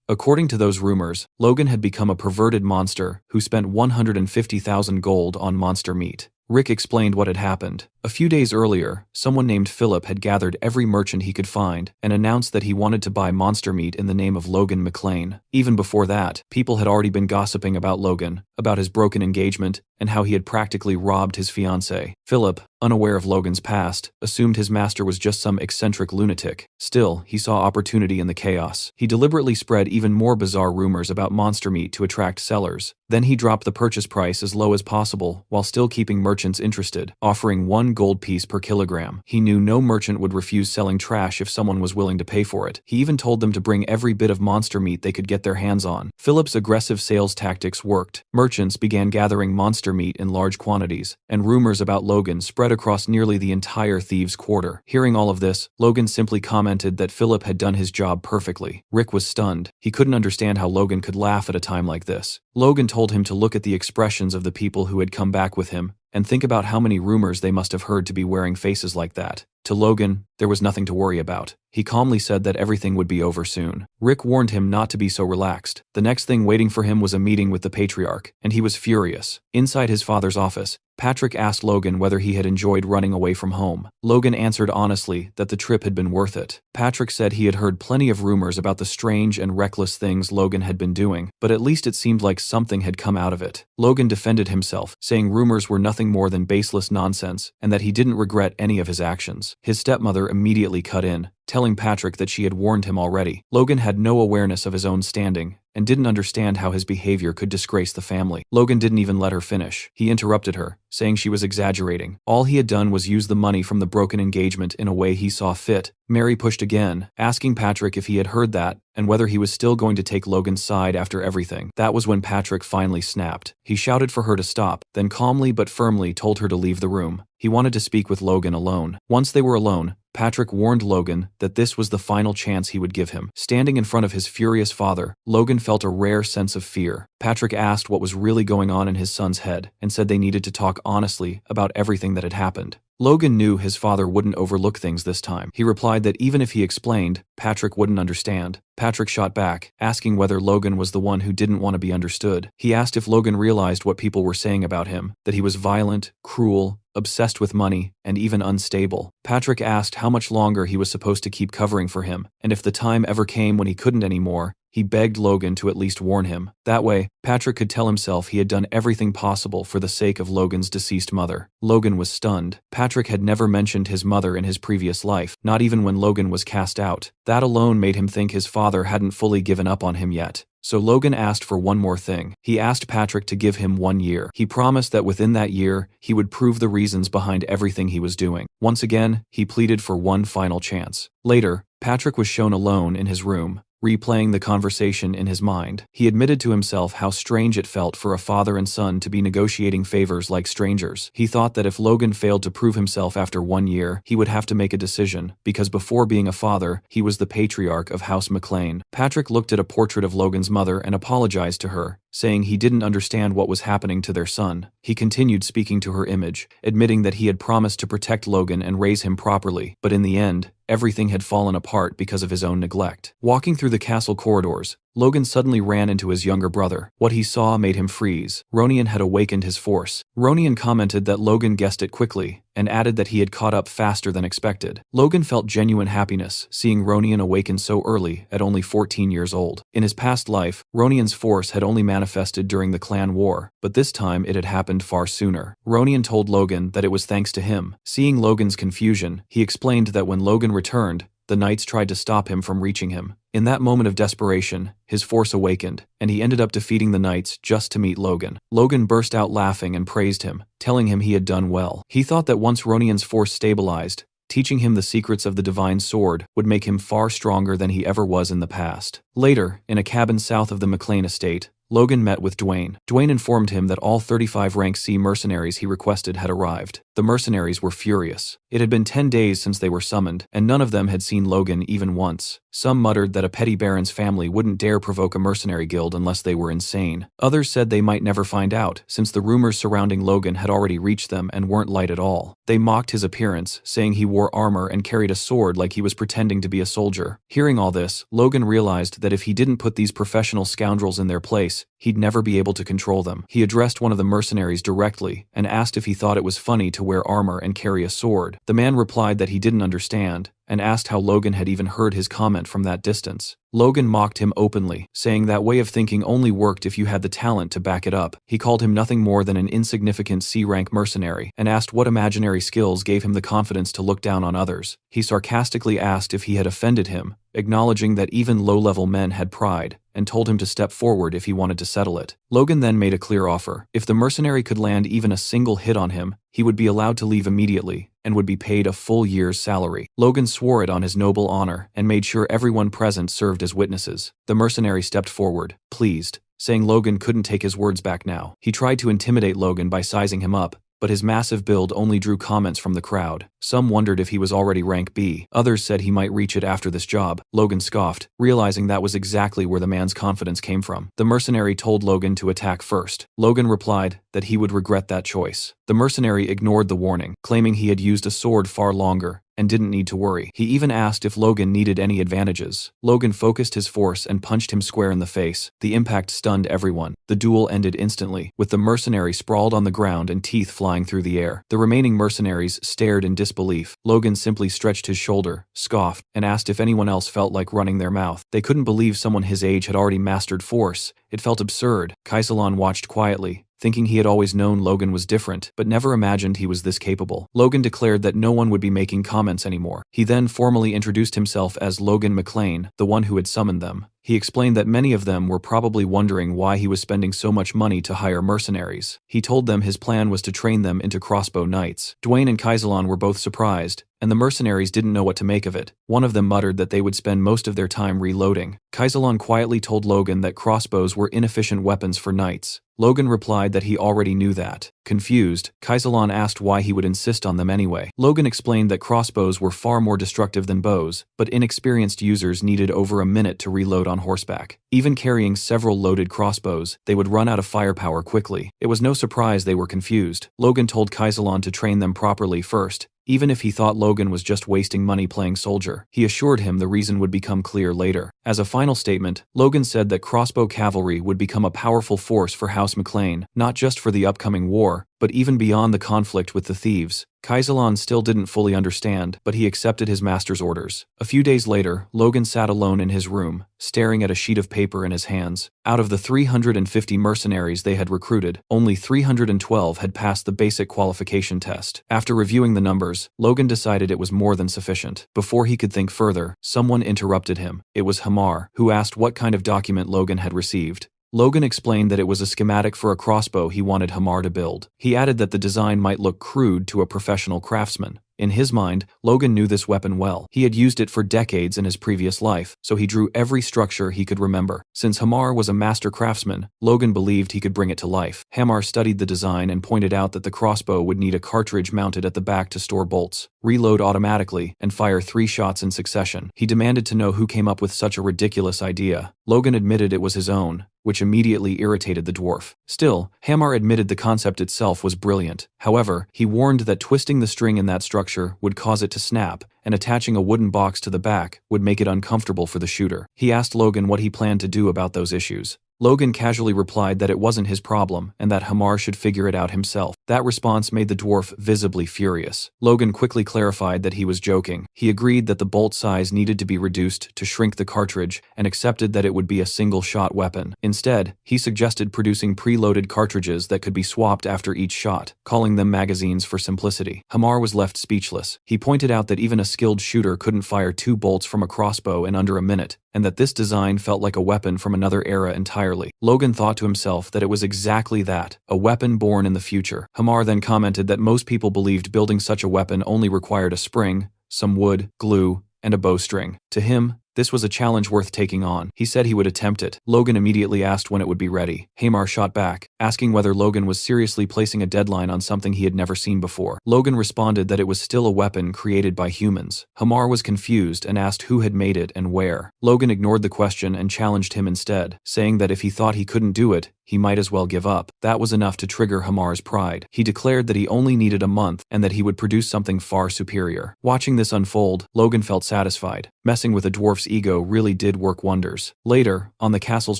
According to those rumors, Logan had become a perverted monster who spent 150,000 gold on monster meat. Rick explained what had happened. A few days earlier, someone named Philip had gathered every merchant he could find and announced that he wanted to buy monster meat in the name of Logan McLean. Even before that, people had already been gossiping about Logan, about his broken engagement, and how he had practically robbed his fiancée. Philip, unaware of Logan's past, assumed his master was just some eccentric lunatic. Still, he saw opportunity in the chaos. He deliberately spread even more bizarre rumors about monster meat to attract sellers. Then he dropped the purchase price as low as possible while still keeping merchants interested, offering 1 gold piece per kilogram. He knew no merchant would refuse selling trash if someone was willing to pay for it. He even told them to bring every bit of monster meat they could get their hands on. Philip's aggressive sales tactics worked. Merchants began gathering monster meat in large quantities, and rumors about Logan spread across nearly the entire thieves' quarter. Hearing all of this, Logan simply commented that Philip had done his job perfectly. Rick was stunned. He couldn't understand how Logan could laugh at a time like this. Logan told him to look at the expressions of the people who had come back with him, and think about how many rumors they must have heard to be wearing faces like that. To Logan, there was nothing to worry about. He calmly said that everything would be over soon. Rick warned him not to be so relaxed. The next thing waiting for him was a meeting with the patriarch, and he was furious. Inside his father's office, Patrick asked Logan whether he had enjoyed running away from home. Logan answered honestly that the trip had been worth it. Patrick said he had heard plenty of rumors about the strange and reckless things Logan had been doing, but at least it seemed like something had come out of it. Logan defended himself, saying rumors were nothing more than baseless nonsense, and that he didn't regret any of his actions. His stepmother immediately cut in, telling Patrick that she had warned him already. Logan had no awareness of his own standing, and didn't understand how his behavior could disgrace the family. Logan didn't even let her finish. He interrupted her, saying she was exaggerating. All he had done was use the money from the broken engagement in a way he saw fit. Mary pushed again, asking Patrick if he had heard that, and whether he was still going to take Logan's side after everything. That was when Patrick finally snapped. He shouted for her to stop, then calmly but firmly told her to leave the room. He wanted to speak with Logan alone. Once they were alone, Patrick warned Logan that this was the final chance he would give him. Standing in front of his furious father, Logan felt a rare sense of fear. Patrick asked what was really going on in his son's head, and said they needed to talk honestly about everything that had happened. Logan knew his father wouldn't overlook things this time. He replied that even if he explained, Patrick wouldn't understand. Patrick shot back, asking whether Logan was the one who didn't want to be understood. He asked if Logan realized what people were saying about him, that he was violent, cruel, obsessed with money, and even unstable. Patrick asked how much longer he was supposed to keep covering for him, and if the time ever came when he couldn't anymore, he begged Logan to at least warn him. That way, Patrick could tell himself he had done everything possible for the sake of Logan's deceased mother. Logan was stunned. Patrick had never mentioned his mother in his previous life, not even when Logan was cast out. That alone made him think his father hadn't fully given up on him yet. So Logan asked for one more thing. He asked Patrick to give him 1 year. He promised that within that year, he would prove the reasons behind everything he was doing. Once again, he pleaded for one final chance. Later, Patrick was shown alone in his room. replaying the conversation in his mind. He admitted to himself how strange it felt for a father and son to be negotiating favors like strangers. He thought that if Logan failed to prove himself after 1 year, he would have to make a decision, because before being a father, he was the patriarch of House McLean. Patrick looked at a portrait of Logan's mother and apologized to her, saying he didn't understand what was happening to their son. He continued speaking to her image, admitting that he had promised to protect Logan and raise him properly, but in the end, everything had fallen apart because of his own neglect. Walking through the castle corridors, Logan suddenly ran into his younger brother. What he saw made him freeze. Ronian had awakened his force. Ronian commented that Logan guessed it quickly, and added that he had caught up faster than expected. Logan felt genuine happiness, seeing Ronian awaken so early at only 14 years old. In his past life, Ronian's force had only manifested during the clan war, but this time it had happened far sooner. Ronian told Logan that it was thanks to him. Seeing Logan's confusion, he explained that when Logan returned, the knights tried to stop him from reaching him. In that moment of desperation, his force awakened, and he ended up defeating the knights just to meet Logan. Logan burst out laughing and praised him, telling him he had done well. He thought that once Ronian's force stabilized, teaching him the secrets of the divine sword would make him far stronger than he ever was in the past. Later, in a cabin south of the McLean estate, Logan met with Dwayne. Dwayne informed him that all 35 rank C mercenaries he requested had arrived. The mercenaries were furious. It had been 10 days since they were summoned, and none of them had seen Logan even once. Some muttered that a petty baron's family wouldn't dare provoke a mercenary guild unless they were insane. Others said they might never find out, since the rumors surrounding Logan had already reached them and weren't light at all. They mocked his appearance, saying he wore armor and carried a sword like he was pretending to be a soldier. Hearing all this, Logan realized that if he didn't put these professional scoundrels in their place, he'd never be able to control them. He addressed one of the mercenaries directly and asked if he thought it was funny to wear armor and carry a sword. The man replied that he didn't understand, and asked how Logan had even heard his comment from that distance. Logan mocked him openly, saying that way of thinking only worked if you had the talent to back it up. He called him nothing more than an insignificant C-rank mercenary, and asked what imaginary skills gave him the confidence to look down on others. He sarcastically asked if he had offended him, acknowledging that even low-level men had pride, and told him to step forward if he wanted to settle it. Logan then made a clear offer. If the mercenary could land even a single hit on him, he would be allowed to leave immediately, and would be paid a full year's salary. Logan swore it on his noble honor, and made sure everyone present served as witnesses. The mercenary stepped forward, pleased, saying Logan couldn't take his words back now. He tried to intimidate Logan by sizing him up, but his massive build only drew comments from the crowd. Some wondered if he was already rank B. Others said he might reach it after this job. Logan scoffed, realizing that was exactly where the man's confidence came from. The mercenary told Logan to attack first. Logan replied that he would regret that choice. The mercenary ignored the warning, claiming he had used a sword far longer and didn't need to worry. He even asked if Logan needed any advantages. Logan focused his force and punched him square in the face. The impact stunned everyone. The duel ended instantly, with the mercenary sprawled on the ground and teeth flying through the air. The remaining mercenaries stared in disbelief. Logan simply stretched his shoulder, scoffed, and asked if anyone else felt like running their mouth. They couldn't believe someone his age had already mastered force. It felt absurd. Kaisalon watched quietly, thinking he had always known Logan was different, but never imagined he was this capable. Logan declared that no one would be making comments anymore. He then formally introduced himself as Logan McLean, the one who had summoned them. He explained that many of them were probably wondering why he was spending so much money to hire mercenaries. He told them his plan was to train them into crossbow knights. Dwayne and Kaisalon were both surprised, and the mercenaries didn't know what to make of it. One of them muttered that they would spend most of their time reloading. Kaisalon quietly told Logan that crossbows were inefficient weapons for knights. Logan replied that he already knew that. Confused, Kaisalon asked why he would insist on them anyway. Logan explained that crossbows were far more destructive than bows, but inexperienced users needed over a minute to reload on horseback. Even carrying several loaded crossbows, they would run out of firepower quickly. It was no surprise they were confused. Logan told Kaisalon to train them properly first, even if he thought Logan was just wasting money playing soldier. He assured him the reason would become clear later. As a final statement, Logan said that crossbow cavalry would become a powerful force for House McLean, not just for the upcoming war, but even beyond the conflict with the thieves. Kaisalon still didn't fully understand, but he accepted his master's orders. A few days later, Logan sat alone in his room, staring at a sheet of paper in his hands. Out of the 350 mercenaries they had recruited, only 312 had passed the basic qualification test. After reviewing the numbers, Logan decided it was more than sufficient. Before he could think further, someone interrupted him. It was Hamar, who asked what kind of document Logan had received. Logan explained that it was a schematic for a crossbow he wanted Hamar to build. He added that the design might look crude to a professional craftsman. In his mind, Logan knew this weapon well. He had used it for decades in his previous life, so he drew every structure he could remember. Since Hamar was a master craftsman, Logan believed he could bring it to life. Hamar studied the design and pointed out that the crossbow would need a cartridge mounted at the back to store bolts, reload automatically, and fire 3 shots in succession. He demanded to know who came up with such a ridiculous idea. Logan admitted it was his own, which immediately irritated the dwarf. Still, Hamar admitted the concept itself was brilliant. However, he warned that twisting the string in that structure would cause it to snap, and attaching a wooden box to the back would make it uncomfortable for the shooter. He asked Logan what he planned to do about those issues. Logan casually replied that it wasn't his problem and that Hamar should figure it out himself. That response made the dwarf visibly furious. Logan quickly clarified that he was joking. He agreed that the bolt size needed to be reduced to shrink the cartridge and accepted that it would be a single-shot weapon. Instead, he suggested producing preloaded cartridges that could be swapped after each shot, calling them magazines for simplicity. Hamar was left speechless. He pointed out that even a skilled shooter couldn't fire 2 bolts from a crossbow in under a minute, and that this design felt like a weapon from another era entirely. Logan thought to himself that it was exactly that, a weapon born in the future. Hamar then commented that most people believed building such a weapon only required a spring, some wood, glue, and a bowstring. To him, this was a challenge worth taking on. He said he would attempt it. Logan immediately asked when it would be ready. Hamar shot back, asking whether Logan was seriously placing a deadline on something he had never seen before. Logan responded that it was still a weapon created by humans. Hamar was confused and asked who had made it and where. Logan ignored the question and challenged him instead, saying that if he thought he couldn't do it, he might as well give up. That was enough to trigger Hamar's pride. He declared that he only needed a month and that he would produce something far superior. Watching this unfold, Logan felt satisfied. Messing with a dwarf's ego really did work wonders. Later, on the castle's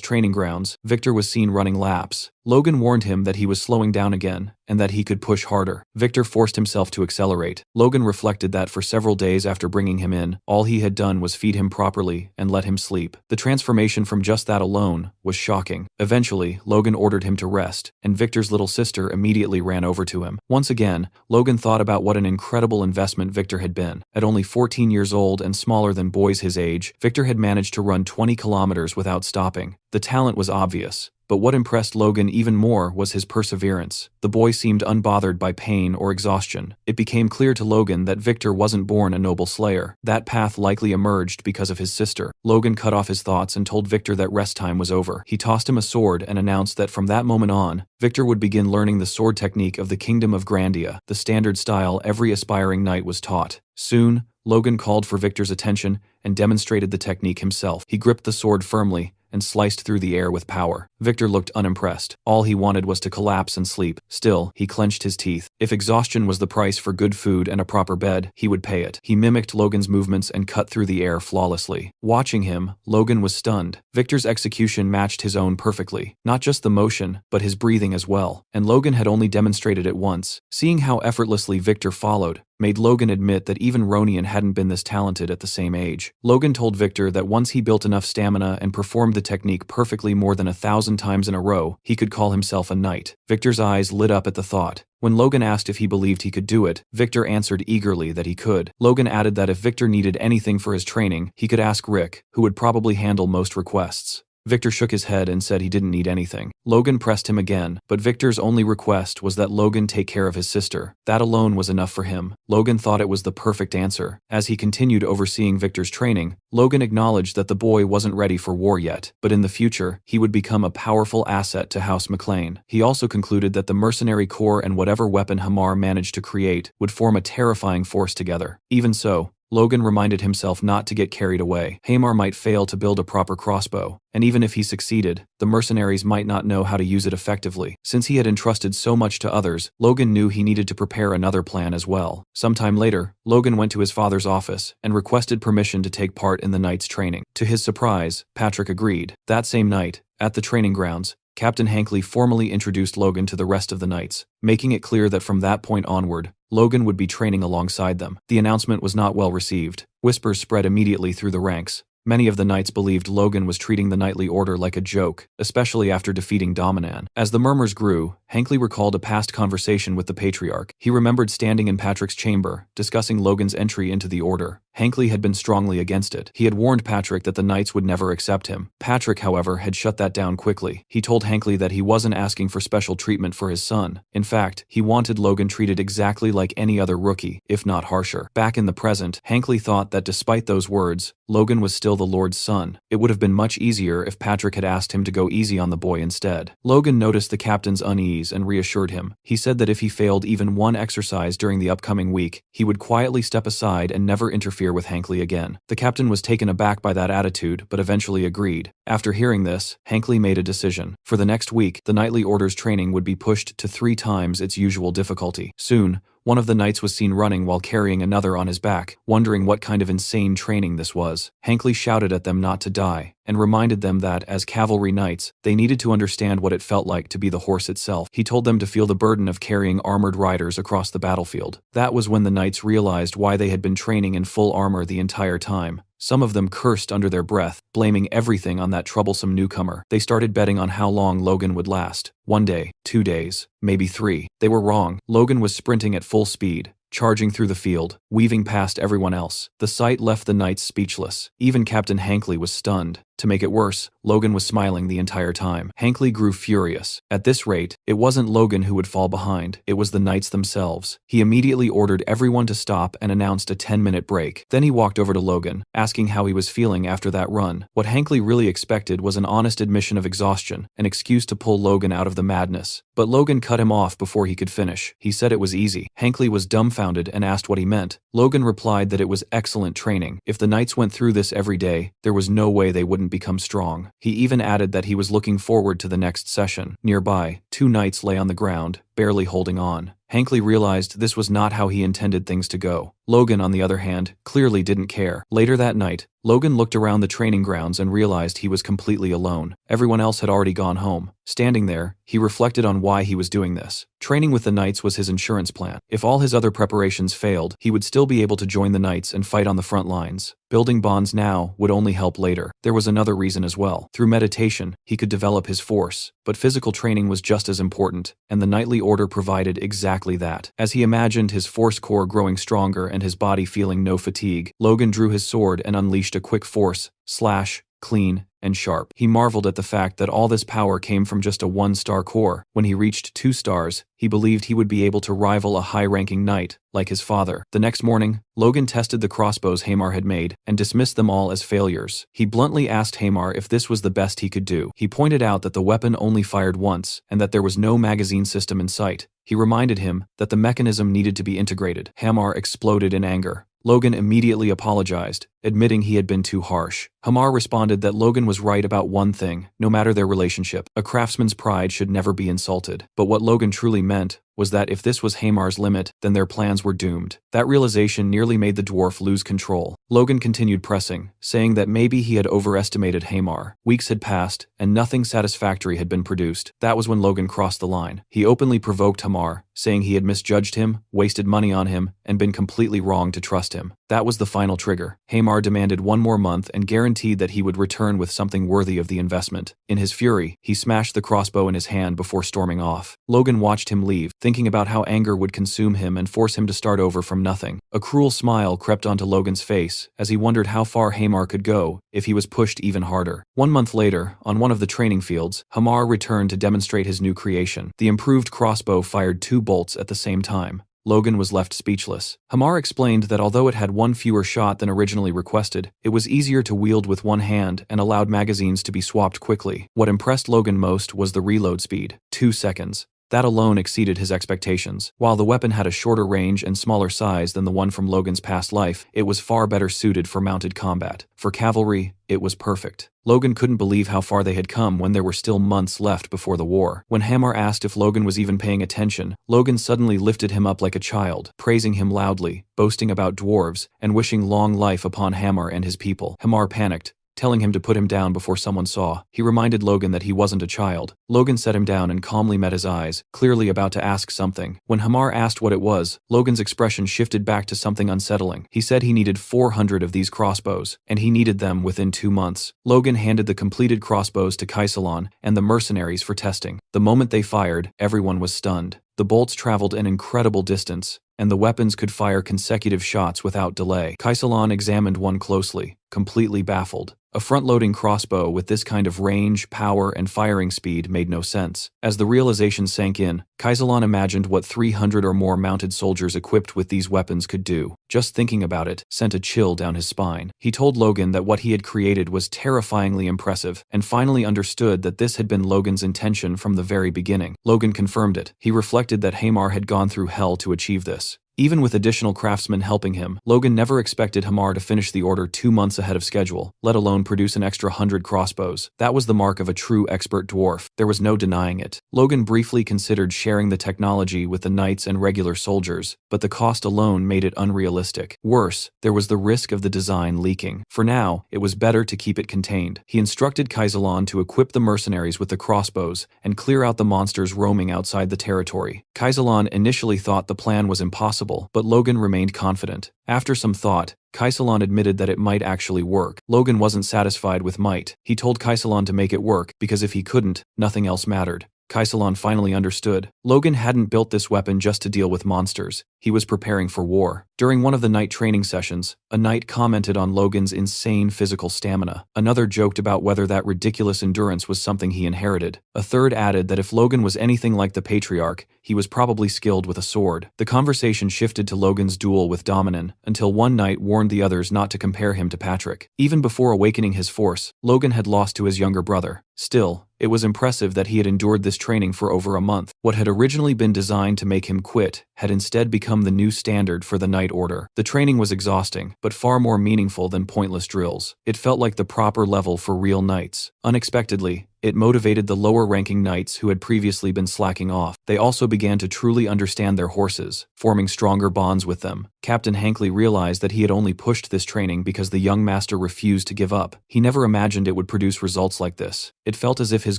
training grounds, Victor was seen running laps. Logan warned him that he was slowing down again, and that he could push harder. Victor forced himself to accelerate. Logan reflected that for several days after bringing him in, all he had done was feed him properly and let him sleep. The transformation from just that alone was shocking. Eventually, Logan ordered him to rest, and Victor's little sister immediately ran over to him. Once again, Logan thought about what an incredible investment Victor had been. At only 14 years old and smaller than boys his age, Victor had managed to run 20 kilometers without stopping. The talent was obvious. But what impressed Logan even more was his perseverance. The boy seemed unbothered by pain or exhaustion. It became clear to Logan that Victor wasn't born a noble slayer. That path likely emerged because of his sister. Logan cut off his thoughts and told Victor that rest time was over. He tossed him a sword and announced that from that moment on, Victor would begin learning the sword technique of the Kingdom of Grandia, the standard style every aspiring knight was taught. Soon, Logan called for Victor's attention and demonstrated the technique himself. He gripped the sword firmly and sliced through the air with power. Victor looked unimpressed. All he wanted was to collapse and sleep. Still, he clenched his teeth. If exhaustion was the price for good food and a proper bed, he would pay it. He mimicked Logan's movements and cut through the air flawlessly. Watching him, Logan was stunned. Victor's execution matched his own perfectly. Not just the motion, but his breathing as well. And Logan had only demonstrated it once. Seeing how effortlessly Victor followed made Logan admit that even Ronian hadn't been this talented at the same age. Logan told Victor that once he built enough stamina and performed the technique perfectly more than 1,000 times in a row, he could call himself a knight. Victor's eyes lit up at the thought. When Logan asked if he believed he could do it, Victor answered eagerly that he could. Logan added that if Victor needed anything for his training, he could ask Rick, who would probably handle most requests. Victor shook his head and said he didn't need anything. Logan pressed him again, but Victor's only request was that Logan take care of his sister. That alone was enough for him. Logan thought it was the perfect answer. As he continued overseeing Victor's training, Logan acknowledged that the boy wasn't ready for war yet, but in the future, he would become a powerful asset to House McLean. He also concluded that the mercenary corps and whatever weapon Hamar managed to create would form a terrifying force together. Even so, Logan reminded himself not to get carried away. Hamar might fail to build a proper crossbow, and even if he succeeded, the mercenaries might not know how to use it effectively. Since he had entrusted so much to others, Logan knew he needed to prepare another plan as well. Sometime later, Logan went to his father's office and requested permission to take part in the knight's training. To his surprise, Patrick agreed. That same night, at the training grounds, Captain Hankley formally introduced Logan to the rest of the knights, making it clear that from that point onward, Logan would be training alongside them. The announcement was not well received. Whispers spread immediately through the ranks. Many of the knights believed Logan was treating the knightly order like a joke, especially after defeating Dominan. As the murmurs grew, Hankley recalled a past conversation with the patriarch. He remembered standing in Patrick's chamber, discussing Logan's entry into the order. Hankley had been strongly against it. He had warned Patrick that the knights would never accept him. Patrick, however, had shut that down quickly. He told Hankley that he wasn't asking for special treatment for his son. In fact, he wanted Logan treated exactly like any other rookie, if not harsher. Back in the present, Hankley thought that despite those words, Logan was still the Lord's son. It would have been much easier if Patrick had asked him to go easy on the boy instead. Logan noticed the captain's unease and reassured him. He said that if he failed even one exercise during the upcoming week, he would quietly step aside and never interfere with Hankley again. The captain was taken aback by that attitude, but eventually agreed. After hearing this, Hankley made a decision. For the next week, the knightly order's training would be pushed to 3 times its usual difficulty. Soon, one of the knights was seen running while carrying another on his back, wondering what kind of insane training this was. Hankley shouted at them not to die, and reminded them that, as cavalry knights, they needed to understand what it felt like to be the horse itself. He told them to feel the burden of carrying armored riders across the battlefield. That was when the knights realized why they had been training in full armor the entire time. Some of them cursed under their breath, blaming everything on that troublesome newcomer. They started betting on how long Logan would last. 1 day, 2 days, maybe 3. They were wrong. Logan was sprinting at full speed, charging through the field, weaving past everyone else. The sight left the knights speechless. Even Captain Hankley was stunned. To make it worse, Logan was smiling the entire time. Hankley grew furious. At this rate, it wasn't Logan who would fall behind, it was the knights themselves. He immediately ordered everyone to stop and announced a 10-minute break. Then he walked over to Logan, asking how he was feeling after that run. What Hankley really expected was an honest admission of exhaustion, an excuse to pull Logan out of the madness. But Logan cut him off before he could finish. He said it was easy. Hankley was dumbfounded and asked what he meant. Logan replied that it was excellent training. If the knights went through this every day, there was no way they wouldn't become strong. He even added that he was looking forward to the next session. Nearby, 2 knights lay on the ground, barely holding on. Hankley realized this was not how he intended things to go. Logan, on the other hand, clearly didn't care. Later that night, Logan looked around the training grounds and realized he was completely alone. Everyone else had already gone home. Standing there, he reflected on why he was doing this. Training with the knights was his insurance plan. If all his other preparations failed, he would still be able to join the knights and fight on the front lines. Building bonds now would only help later. There was another reason as well. Through meditation, he could develop his force, but physical training was just as important, and the knightly order provided exactly that. As he imagined his force core growing stronger and his body feeling no fatigue, Logan drew his sword and unleashed a quick force, slash, clean, and sharp. He marveled at the fact that all this power came from just a 1-star core. When he reached 2 stars, he believed he would be able to rival a high-ranking knight, like his father. The next morning, Logan tested the crossbows Hamar had made and dismissed them all as failures. He bluntly asked Hamar if this was the best he could do. He pointed out that the weapon only fired once and that there was no magazine system in sight. He reminded him that the mechanism needed to be integrated. Hamar exploded in anger. Logan immediately apologized, admitting he had been too harsh. Hamar responded that Logan was right about one thing: no matter their relationship, a craftsman's pride should never be insulted. But what Logan truly meant was that if this was Hamar's limit, then their plans were doomed. That realization nearly made the dwarf lose control. Logan continued pressing, saying that maybe he had overestimated Hamar. Weeks had passed, and nothing satisfactory had been produced. That was when Logan crossed the line. He openly provoked Hamar, saying he had misjudged him, wasted money on him, and been completely wrong to trust him. That was the final trigger. Hamar demanded 1 more month and guaranteed that he would return with something worthy of the investment. In his fury, he smashed the crossbow in his hand before storming off. Logan watched him leave, thinking about how anger would consume him and force him to start over from nothing. A cruel smile crept onto Logan's face as he wondered how far Hamar could go if he was pushed even harder. 1 month later, on one of the training fields, Hamar returned to demonstrate his new creation. The improved crossbow fired 2 bolts at the same time. Logan was left speechless. Hamar explained that although it had 1 fewer shot than originally requested, it was easier to wield with 1 hand and allowed magazines to be swapped quickly. What impressed Logan most was the reload speed: 2 seconds. That alone exceeded his expectations. While the weapon had a shorter range and smaller size than the one from Logan's past life, it was far better suited for mounted combat. For cavalry, it was perfect. Logan couldn't believe how far they had come when there were still months left before the war. When Hamar asked if Logan was even paying attention, Logan suddenly lifted him up like a child, praising him loudly, boasting about dwarves, and wishing long life upon Hamar and his people. Hamar panicked, telling him to put him down before someone saw. He reminded Logan that he wasn't a child. Logan set him down and calmly met his eyes, clearly about to ask something. When Hamar asked what it was, Logan's expression shifted back to something unsettling. He said he needed 400 of these crossbows, and he needed them within 2 months. Logan handed the completed crossbows to Kaisalon and the mercenaries for testing. The moment they fired, everyone was stunned. The bolts traveled an incredible distance, and the weapons could fire consecutive shots without delay. Kaisalon examined one closely, completely baffled. A front-loading crossbow with this kind of range, power, and firing speed made no sense. As the realization sank in, Kaisalon imagined what 300 or more mounted soldiers equipped with these weapons could do. Just thinking about it sent a chill down his spine. He told Logan that what he had created was terrifyingly impressive, and finally understood that this had been Logan's intention from the very beginning. Logan confirmed it. He reflected that Hamar had gone through hell to achieve this. Even with additional craftsmen helping him, Logan never expected Hamar to finish the order 2 months ahead of schedule, let alone produce an extra 100 crossbows. That was the mark of a true expert dwarf. There was no denying it. Logan briefly considered sharing the technology with the knights and regular soldiers, but the cost alone made it unrealistic. Worse, there was the risk of the design leaking. For now, it was better to keep it contained. He instructed Kaisalon to equip the mercenaries with the crossbows and clear out the monsters roaming outside the territory. Kaisalon initially thought the plan was impossible, but Logan remained confident. After some thought, Kaisalon admitted that it might actually work. Logan wasn't satisfied with might. He told Kaisalon to make it work, because if he couldn't, nothing else mattered. Kaisalon finally understood. Logan hadn't built this weapon just to deal with monsters. He was preparing for war. During one of the knight training sessions, a knight commented on Logan's insane physical stamina. Another joked about whether that ridiculous endurance was something he inherited. A third added that if Logan was anything like the patriarch, he was probably skilled with a sword. The conversation shifted to Logan's duel with Dominan, until one knight warned the others not to compare him to Patrick. Even before awakening his force, Logan had lost to his younger brother. Still, it was impressive that he had endured this training for over a month. What had originally been designed to make him quit had instead become the new standard for the Knight Order. The training was exhausting, but far more meaningful than pointless drills. It felt like the proper level for real knights. Unexpectedly, it motivated the lower-ranking knights who had previously been slacking off. They also began to truly understand their horses, forming stronger bonds with them. Captain Hankley realized that he had only pushed this training because the young master refused to give up. He never imagined it would produce results like this. It felt as if his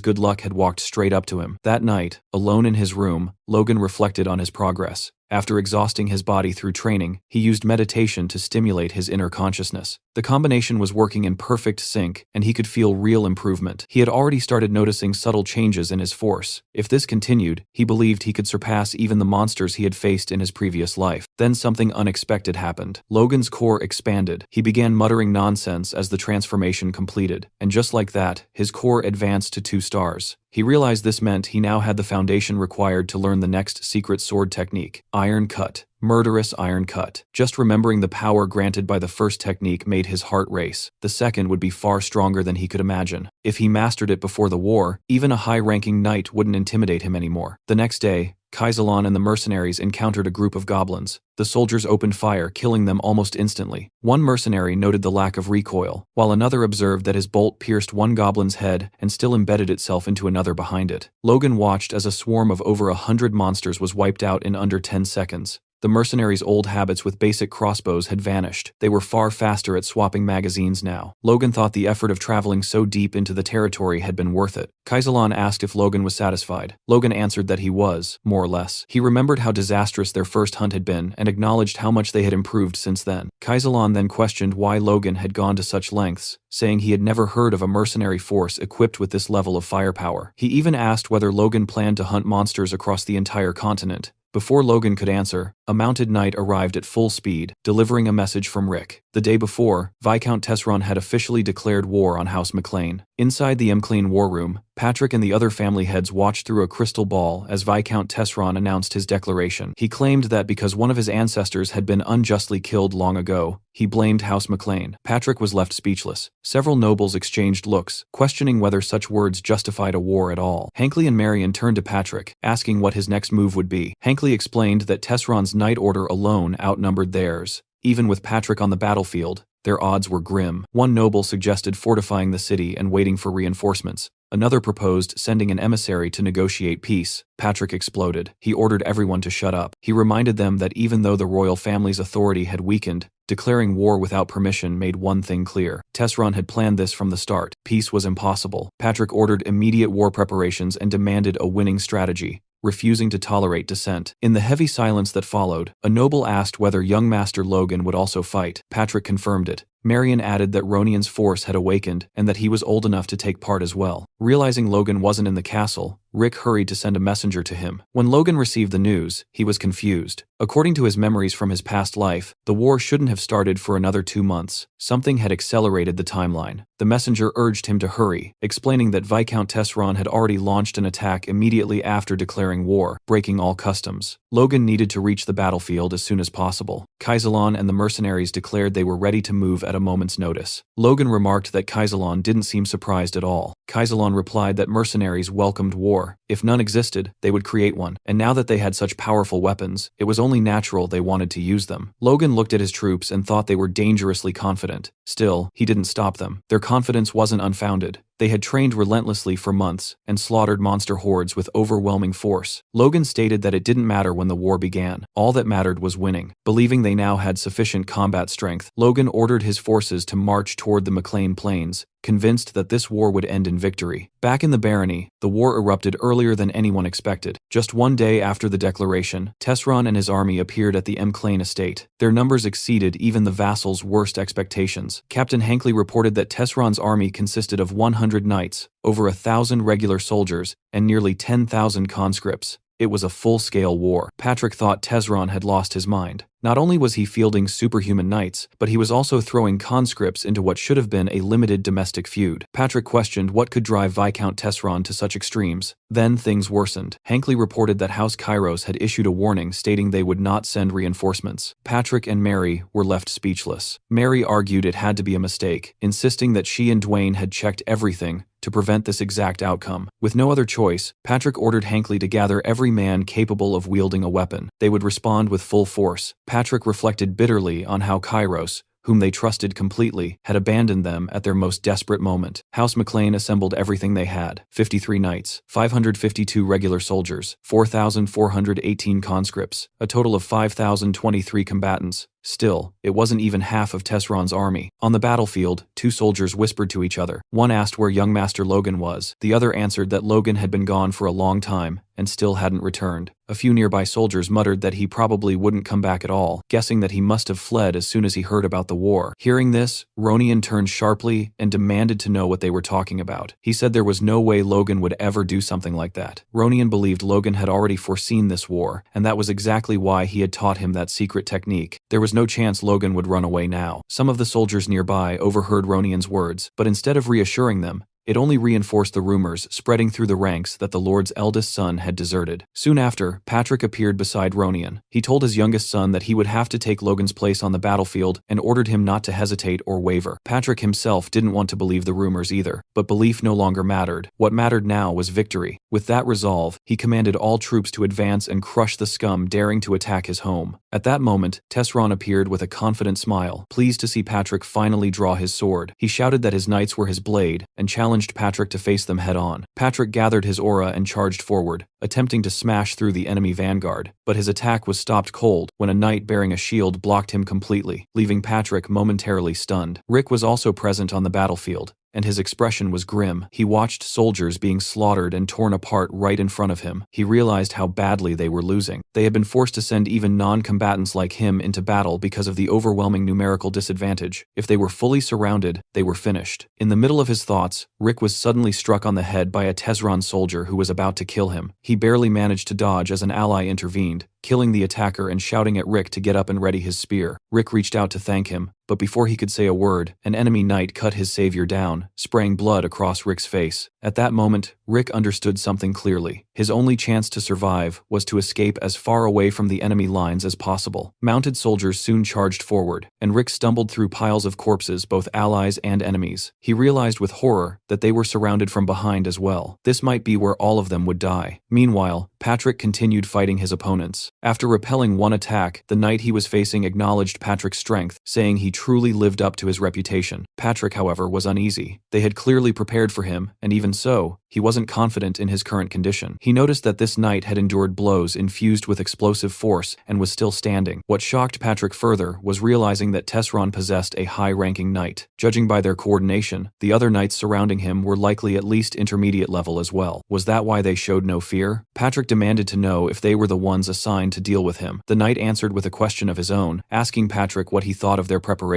good luck had walked straight up to him. That night, alone in his room, Logan reflected on his progress. After exhausting his body through training, he used meditation to stimulate his inner consciousness. The combination was working in perfect sync, and he could feel real improvement. He had already started noticing subtle changes in his force. If this continued, he believed he could surpass even the monsters he had faced in his previous life. Then something unexpected happened. Logan's core expanded. He began muttering nonsense as the transformation completed, and just like that, his core advanced to 2 stars. He realized this meant he now had the foundation required to learn the next secret sword technique, Iron Cut. Murderous Iron Cut. Just remembering the power granted by the first technique made his heart race. The second would be far stronger than he could imagine. If he mastered it before the war, even a high-ranking knight wouldn't intimidate him anymore. The next day, Kaisalon and the mercenaries encountered a group of goblins. The soldiers opened fire, killing them almost instantly. One mercenary noted the lack of recoil, while another observed that his bolt pierced one goblin's head and still embedded itself into another behind it. Logan watched as a swarm of over 100 monsters was wiped out in under 10 seconds. The mercenaries' old habits with basic crossbows had vanished. They were far faster at swapping magazines now. Logan thought the effort of traveling so deep into the territory had been worth it. Kaisalon asked if Logan was satisfied. Logan answered that he was, more or less. He remembered how disastrous their first hunt had been and acknowledged how much they had improved since then. Kaisalon then questioned why Logan had gone to such lengths, saying he had never heard of a mercenary force equipped with this level of firepower. He even asked whether Logan planned to hunt monsters across the entire continent. Before Logan could answer, a mounted knight arrived at full speed, delivering a message from Rick. The day before, Viscount Tesron had officially declared war on House McLean. Inside the McLean war room, Patrick and the other family heads watched through a crystal ball as Viscount Tesron announced his declaration. He claimed that because one of his ancestors had been unjustly killed long ago, he blamed House McLean. Patrick was left speechless. Several nobles exchanged looks, questioning whether such words justified a war at all. Hankley and Marion turned to Patrick, asking what his next move would be. Hankley explained that Tesron's Knight Order alone outnumbered theirs. Even with Patrick on the battlefield, their odds were grim. One noble suggested fortifying the city and waiting for reinforcements. Another proposed sending an emissary to negotiate peace. Patrick exploded. He ordered everyone to shut up. He reminded them that even though the royal family's authority had weakened, declaring war without permission made one thing clear. Tesron had planned this from the start. Peace was impossible. Patrick ordered immediate war preparations and demanded a winning strategy, refusing to tolerate dissent. In the heavy silence that followed, a noble asked whether young Master Logan would also fight. Patrick confirmed it. Marion added that Ronian's force had awakened and that he was old enough to take part as well. Realizing Logan wasn't in the castle, Rick hurried to send a messenger to him. When Logan received the news, he was confused. According to his memories from his past life, the war shouldn't have started for another 2 months. Something had accelerated the timeline. The messenger urged him to hurry, explaining that Viscount Tesron had already launched an attack immediately after declaring war, breaking all customs. Logan needed to reach the battlefield as soon as possible. Kaisalon and the mercenaries declared they were ready to move at a moment's notice. Logan remarked that Kaisalon didn't seem surprised at all. Kaisalon replied that mercenaries welcomed war. If none existed, they would create one, and now that they had such powerful weapons, it was only natural they wanted to use them. Logan looked at his troops and thought they were dangerously confident. Still, he didn't stop them. Their confidence wasn't unfounded. They had trained relentlessly for months and slaughtered monster hordes with overwhelming force. Logan stated that it didn't matter when the war began. All that mattered was winning. Believing they now had sufficient combat strength, Logan ordered his forces to march toward the McLean Plains, convinced that this war would end in victory. Back in the barony, the war erupted earlier than anyone expected. Just 1 day after the declaration, Tesron and his army appeared at the McLean estate. Their numbers exceeded even the vassals' worst expectations. Captain Hankley reported that Tesron's army consisted of 100 knights, over 1,000 regular soldiers, and nearly 10,000 conscripts. It was a full-scale war. Patrick thought Tesron had lost his mind. Not only was he fielding superhuman knights, but he was also throwing conscripts into what should have been a limited domestic feud. Patrick questioned what could drive Viscount Tesron to such extremes. Then things worsened. Hankley reported that House Kairos had issued a warning stating they would not send reinforcements. Patrick and Mary were left speechless. Mary argued it had to be a mistake, insisting that she and Dwayne had checked everything to prevent this exact outcome. With no other choice, Patrick ordered Hankley to gather every man capable of wielding a weapon. They would respond with full force. Patrick reflected bitterly on how Kairos, whom they trusted completely, had abandoned them at their most desperate moment. House McLean assembled everything they had: 53 knights, 552 regular soldiers, 4,418 conscripts, a total of 5,023 combatants. Still, it wasn't even half of Tesron's army. On the battlefield, 2 soldiers whispered to each other. One asked where young Master Logan was. The other answered that Logan had been gone for a long time and still hadn't returned. A few nearby soldiers muttered that he probably wouldn't come back at all, guessing that he must have fled as soon as he heard about the war. Hearing this, Ronian turned sharply and demanded to know what they were talking about. He said there was no way Logan would ever do something like that. Ronian believed Logan had already foreseen this war, and that was exactly why he had taught him that secret technique. There was no chance Logan would run away now. Some of the soldiers nearby overheard Ronian's words, but instead of reassuring them, it only reinforced the rumors spreading through the ranks that the Lord's eldest son had deserted. Soon after, Patrick appeared beside Ronian. He told his youngest son that he would have to take Logan's place on the battlefield and ordered him not to hesitate or waver. Patrick himself didn't want to believe the rumors either, but belief no longer mattered. What mattered now was victory. With that resolve, he commanded all troops to advance and crush the scum daring to attack his home. At that moment, Tesron appeared with a confident smile, pleased to see Patrick finally draw his sword. He shouted that his knights were his blade and challenged Patrick to face them head-on. Patrick gathered his aura and charged forward, attempting to smash through the enemy vanguard, but his attack was stopped cold when a knight bearing a shield blocked him completely, leaving Patrick momentarily stunned. Rick was also present on the battlefield, and his expression was grim. He watched soldiers being slaughtered and torn apart right in front of him. He realized how badly they were losing. They had been forced to send even non-combatants like him into battle because of the overwhelming numerical disadvantage. If they were fully surrounded, they were finished. In the middle of his thoughts, Rick was suddenly struck on the head by a Tesron soldier who was about to kill him. He barely managed to dodge as an ally intervened, killing the attacker and shouting at Rick to get up and ready his spear. Rick reached out to thank him, but before he could say a word, an enemy knight cut his savior down, spraying blood across Rick's face. At that moment, Rick understood something clearly. His only chance to survive was to escape as far away from the enemy lines as possible. Mounted soldiers soon charged forward, and Rick stumbled through piles of corpses, both allies and enemies. He realized with horror that they were surrounded from behind as well. This might be where all of them would die. Meanwhile, Patrick continued fighting his opponents. After repelling one attack, the knight he was facing acknowledged Patrick's strength, saying he truly lived up to his reputation. Patrick, however, was uneasy. They had clearly prepared for him, and even so, he wasn't confident in his current condition. He noticed that this knight had endured blows infused with explosive force and was still standing. What shocked Patrick further was realizing that Tesron possessed a high-ranking knight. Judging by their coordination, the other knights surrounding him were likely at least intermediate level as well. Was that why they showed no fear? Patrick demanded to know if they were the ones assigned to deal with him. The knight answered with a question of his own, asking Patrick what he thought of their preparations.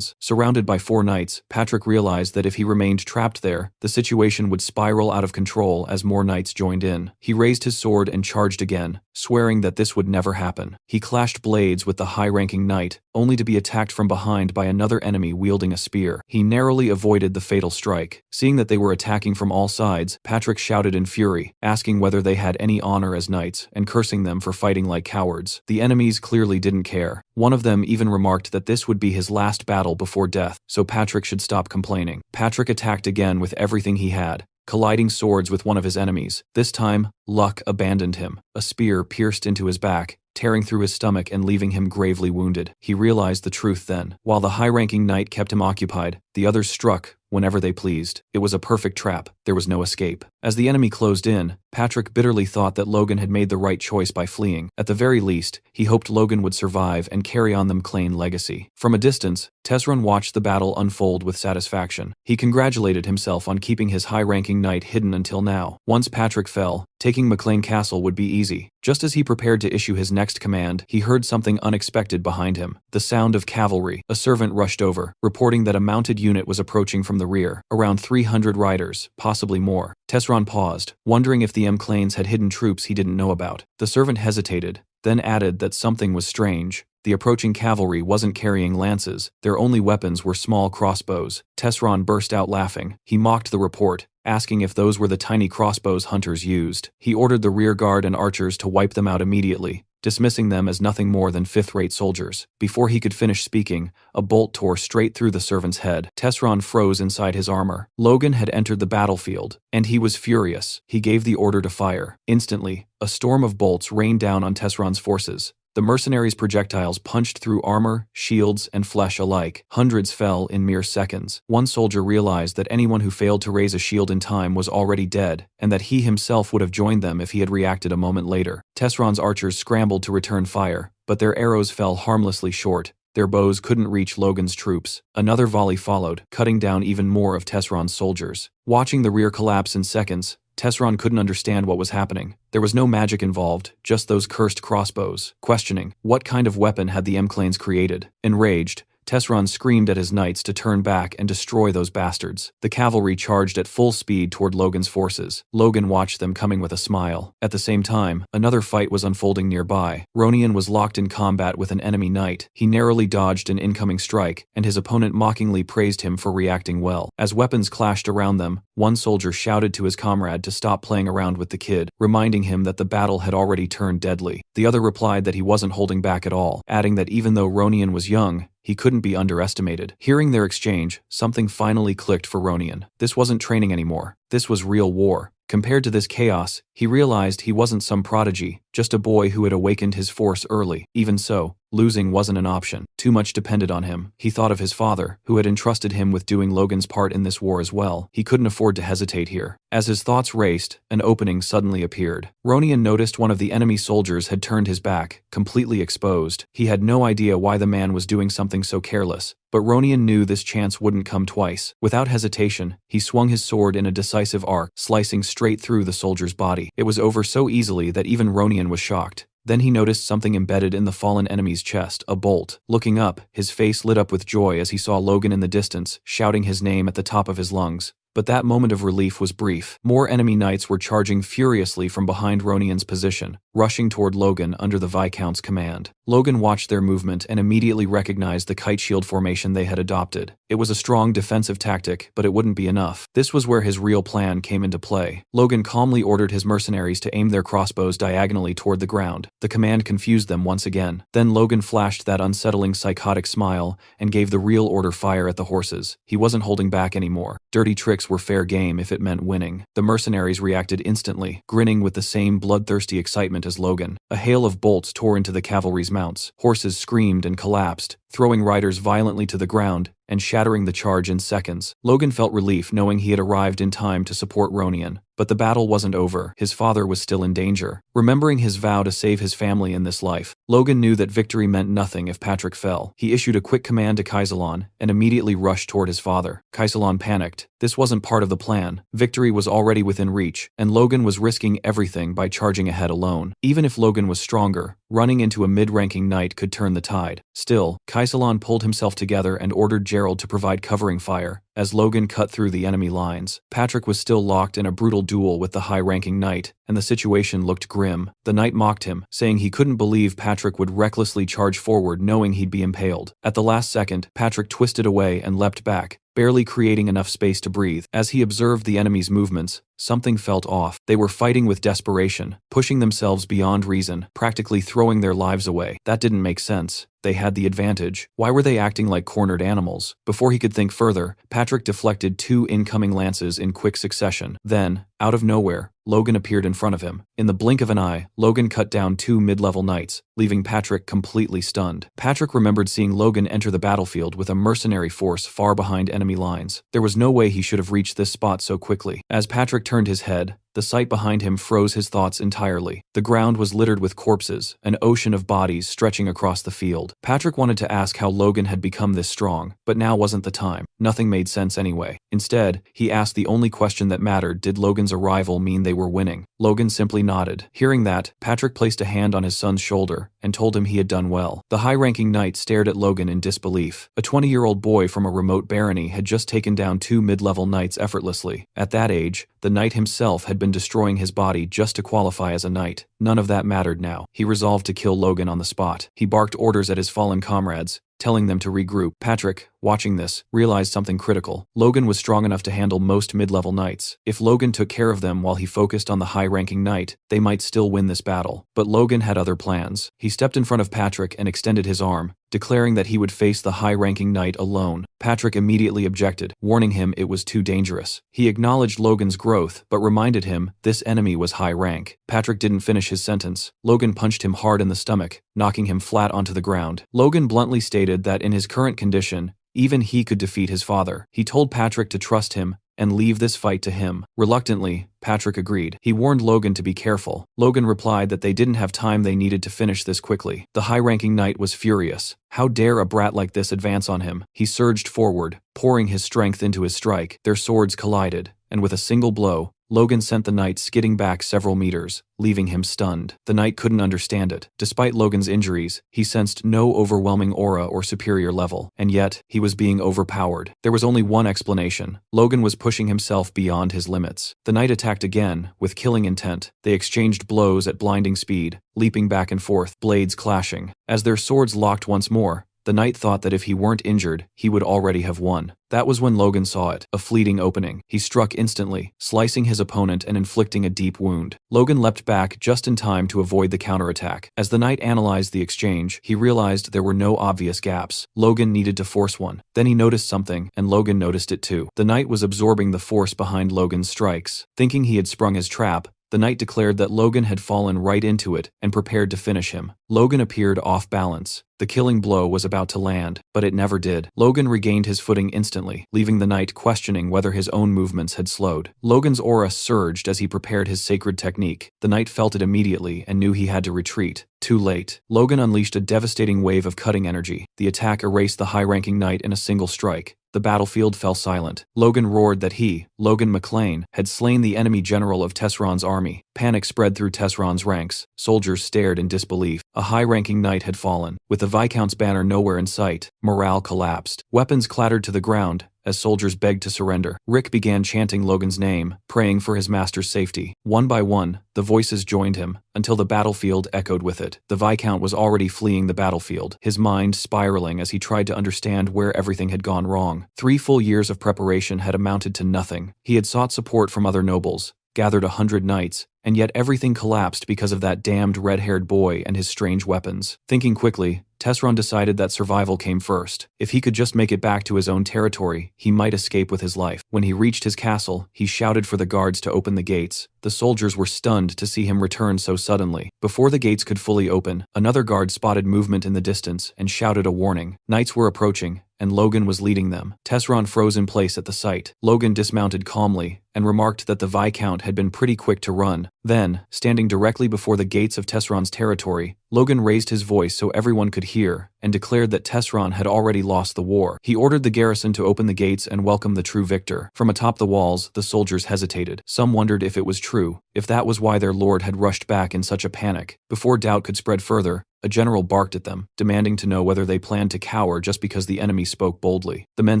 Surrounded by 4 knights, Patrick realized that if he remained trapped there, the situation would spiral out of control as more knights joined in. He raised his sword and charged again, swearing that this would never happen. He clashed blades with the high-ranking knight, only to be attacked from behind by another enemy wielding a spear. He narrowly avoided the fatal strike. Seeing that they were attacking from all sides, Patrick shouted in fury, asking whether they had any honor as knights, and cursing them for fighting like cowards. The enemies clearly didn't care. One of them even remarked that this would be his last battle before death, so Patrick should stop complaining. Patrick attacked again with everything he had, colliding swords with one of his enemies. This time, luck abandoned him. A spear pierced into his back, tearing through his stomach and leaving him gravely wounded. He realized the truth then. While the high-ranking knight kept him occupied, the others struck whenever they pleased. It was a perfect trap. There was no escape. As the enemy closed in, Patrick bitterly thought that Logan had made the right choice by fleeing. At the very least, he hoped Logan would survive and carry on the McLean legacy. From a distance, Tesron watched the battle unfold with satisfaction. He congratulated himself on keeping his high-ranking knight hidden until now. Once Patrick fell, taking McLean Castle would be easy. Just as he prepared to issue his next command, he heard something unexpected behind him. The sound of cavalry. A servant rushed over, reporting that a mounted unit was approaching from the rear. Around 300 riders, possibly more. Tesron paused, wondering if the McLeans had hidden troops he didn't know about. The servant hesitated, then added that something was strange. The approaching cavalry wasn't carrying lances. Their only weapons were small crossbows. Tesron burst out laughing. He mocked the report, asking if those were the tiny crossbows hunters used. He ordered the rear guard and archers to wipe them out immediately, dismissing them as nothing more than fifth-rate soldiers. Before he could finish speaking, a bolt tore straight through the servant's head. Tesron froze inside his armor. Logan had entered the battlefield, and he was furious. He gave the order to fire. Instantly, a storm of bolts rained down on Tesron's forces. The mercenaries' projectiles punched through armor, shields, and flesh alike. Hundreds fell in mere seconds. One soldier realized that anyone who failed to raise a shield in time was already dead, and that he himself would have joined them if he had reacted a moment later. Tesron's archers scrambled to return fire, but their arrows fell harmlessly short. Their bows couldn't reach Logan's troops. Another volley followed, cutting down even more of Tesron's soldiers. Watching the rear collapse in seconds, Tesron couldn't understand what was happening. There was no magic involved, just those cursed crossbows. Questioning, what kind of weapon had the McLeans created? Enraged, Tesron screamed at his knights to turn back and destroy those bastards. The cavalry charged at full speed toward Logan's forces. Logan watched them coming with a smile. At the same time, another fight was unfolding nearby. Ronian was locked in combat with an enemy knight. He narrowly dodged an incoming strike, and his opponent mockingly praised him for reacting well. As weapons clashed around them, one soldier shouted to his comrade to stop playing around with the kid, reminding him that the battle had already turned deadly. The other replied that he wasn't holding back at all, adding that even though Ronian was young, he couldn't be underestimated. Hearing their exchange, something finally clicked for Ronian. This wasn't training anymore. This was real war. Compared to this chaos, he realized he wasn't some prodigy, just a boy who had awakened his force early. Even so, losing wasn't an option. Too much depended on him. He thought of his father, who had entrusted him with doing Logan's part in this war as well. He couldn't afford to hesitate here. As his thoughts raced, an opening suddenly appeared. Ronian noticed one of the enemy soldiers had turned his back, completely exposed. He had no idea why the man was doing something so careless, but Ronian knew this chance wouldn't come twice. Without hesitation, he swung his sword in a decisive arc, slicing straight through the soldier's body. It was over so easily that even Ronian was shocked. Then he noticed something embedded in the fallen enemy's chest, a bolt. Looking up, his face lit up with joy as he saw Logan in the distance, shouting his name at the top of his lungs. But that moment of relief was brief. More enemy knights were charging furiously from behind Ronian's position, rushing toward Logan under the Viscount's command. Logan watched their movement and immediately recognized the kite shield formation they had adopted. It was a strong defensive tactic, but it wouldn't be enough. This was where his real plan came into play. Logan calmly ordered his mercenaries to aim their crossbows diagonally toward the ground. The command confused them once again. Then Logan flashed that unsettling psychotic smile and gave the real order: fire at the horses. He wasn't holding back anymore. Dirty tricks politics were fair game if it meant winning. The mercenaries reacted instantly, grinning with the same bloodthirsty excitement as Logan. A hail of bolts tore into the cavalry's mounts. Horses screamed and collapsed, throwing riders violently to the ground and shattering the charge in seconds. Logan felt relief knowing he had arrived in time to support Ronian. But the battle wasn't over. His father was still in danger. Remembering his vow to save his family in this life, Logan knew that victory meant nothing if Patrick fell. He issued a quick command to Kaisalon and immediately rushed toward his father. Kaisalon panicked. This wasn't part of the plan. Victory was already within reach, and Logan was risking everything by charging ahead alone. Even if Logan was stronger, running into a mid-ranking knight could turn the tide. Still, Kaisalon pulled himself together and ordered Gerald to provide covering fire as Logan cut through the enemy lines. Patrick was still locked in a brutal duel with the high-ranking knight, and the situation looked grim. The knight mocked him, saying he couldn't believe Patrick would recklessly charge forward knowing he'd be impaled. At the last second, Patrick twisted away and leapt back, barely creating enough space to breathe. As he observed the enemy's movements, something felt off. They were fighting with desperation, pushing themselves beyond reason, practically throwing their lives away. That didn't make sense. They had the advantage. Why were they acting like cornered animals? Before he could think further, Patrick deflected 2 incoming lances in quick succession. Then, out of nowhere, Logan appeared in front of him. In the blink of an eye, Logan cut down 2 mid-level knights, leaving Patrick completely stunned. Patrick remembered seeing Logan enter the battlefield with a mercenary force far behind enemy lines. There was no way he should have reached this spot so quickly. As Patrick turned his head, the sight behind him froze his thoughts entirely. The ground was littered with corpses, an ocean of bodies stretching across the field. Patrick wanted to ask how Logan had become this strong, but now wasn't the time. Nothing made sense anyway. Instead, he asked the only question that mattered: did Logan's arrival mean they were winning? Logan simply nodded. Hearing that, Patrick placed a hand on his son's shoulder and told him he had done well. The high-ranking knight stared at Logan in disbelief. A 20-year-old boy from a remote barony had just taken down 2 mid-level knights effortlessly. At that age, the knight himself had been destroying his body just to qualify as a knight. None of that mattered now. He resolved to kill Logan on the spot. He barked orders at his fallen comrades, telling them to regroup. Patrick, watching this, realized something critical. Logan was strong enough to handle most mid-level knights. If Logan took care of them while he focused on the high-ranking knight, they might still win this battle. But Logan had other plans. He stepped in front of Patrick and extended his arm, declaring that he would face the high-ranking knight alone. Patrick immediately objected, warning him it was too dangerous. He acknowledged Logan's growth, but reminded him this enemy was high rank. Patrick didn't finish his sentence. Logan punched him hard in the stomach, knocking him flat onto the ground. Logan bluntly stated that in his current condition, even he could defeat his father. He told Patrick to trust him and leave this fight to him. Reluctantly, Patrick agreed. He warned Logan to be careful. Logan replied that they didn't have time, they needed to finish this quickly. The high-ranking knight was furious. How dare a brat like this advance on him? He surged forward, pouring his strength into his strike. Their swords collided, and with a single blow, Logan sent the knight skidding back several meters, leaving him stunned. The knight couldn't understand it. Despite Logan's injuries, he sensed no overwhelming aura or superior level, and yet, he was being overpowered. There was only one explanation. Logan was pushing himself beyond his limits. The knight attacked again, with killing intent. They exchanged blows at blinding speed, leaping back and forth, blades clashing. As their swords locked once more, the knight thought that if he weren't injured, he would already have won. That was when Logan saw it, a fleeting opening. He struck instantly, slicing his opponent and inflicting a deep wound. Logan leapt back just in time to avoid the counterattack. As the knight analyzed the exchange, he realized there were no obvious gaps. Logan needed to force one. Then he noticed something, and Logan noticed it too. The knight was absorbing the force behind Logan's strikes. Thinking he had sprung his trap, the knight declared that Logan had fallen right into it and prepared to finish him. Logan appeared off balance. The killing blow was about to land, but it never did. Logan regained his footing instantly, leaving the knight questioning whether his own movements had slowed. Logan's aura surged as he prepared his sacred technique. The knight felt it immediately and knew he had to retreat. Too late. Logan unleashed a devastating wave of cutting energy. The attack erased the high-ranking knight in a single strike. The battlefield fell silent. Logan roared that he, Logan McLean, had slain the enemy general of Tesseron's army. Panic spread through Tesseron's ranks. Soldiers stared in disbelief. A high-ranking knight had fallen. With the Viscount's banner nowhere in sight, morale collapsed. Weapons clattered to the ground as soldiers begged to surrender. Rick began chanting Logan's name, praying for his master's safety. One by one, the voices joined him, until the battlefield echoed with it. The Viscount was already fleeing the battlefield, his mind spiraling as he tried to understand where everything had gone wrong. 3 full years of preparation had amounted to nothing. He had sought support from other nobles, gathered 100 knights, and yet everything collapsed because of that damned red-haired boy and his strange weapons. Thinking quickly, Tesron decided that survival came first. If he could just make it back to his own territory, he might escape with his life. When he reached his castle, he shouted for the guards to open the gates. The soldiers were stunned to see him return so suddenly. Before the gates could fully open, another guard spotted movement in the distance and shouted a warning. Knights were approaching, and Logan was leading them. Tesron froze in place at the sight. Logan dismounted calmly and remarked that the Viscount had been pretty quick to run. Then, standing directly before the gates of Tesron's territory, Logan raised his voice so everyone could hear and declared that Tesron had already lost the war. He ordered the garrison to open the gates and welcome the true victor. From atop the walls, the soldiers hesitated. Some wondered if it was true, if that was why their lord had rushed back in such a panic. Before doubt could spread further, a general barked at them, demanding to know whether they planned to cower just because the enemy spoke boldly. The men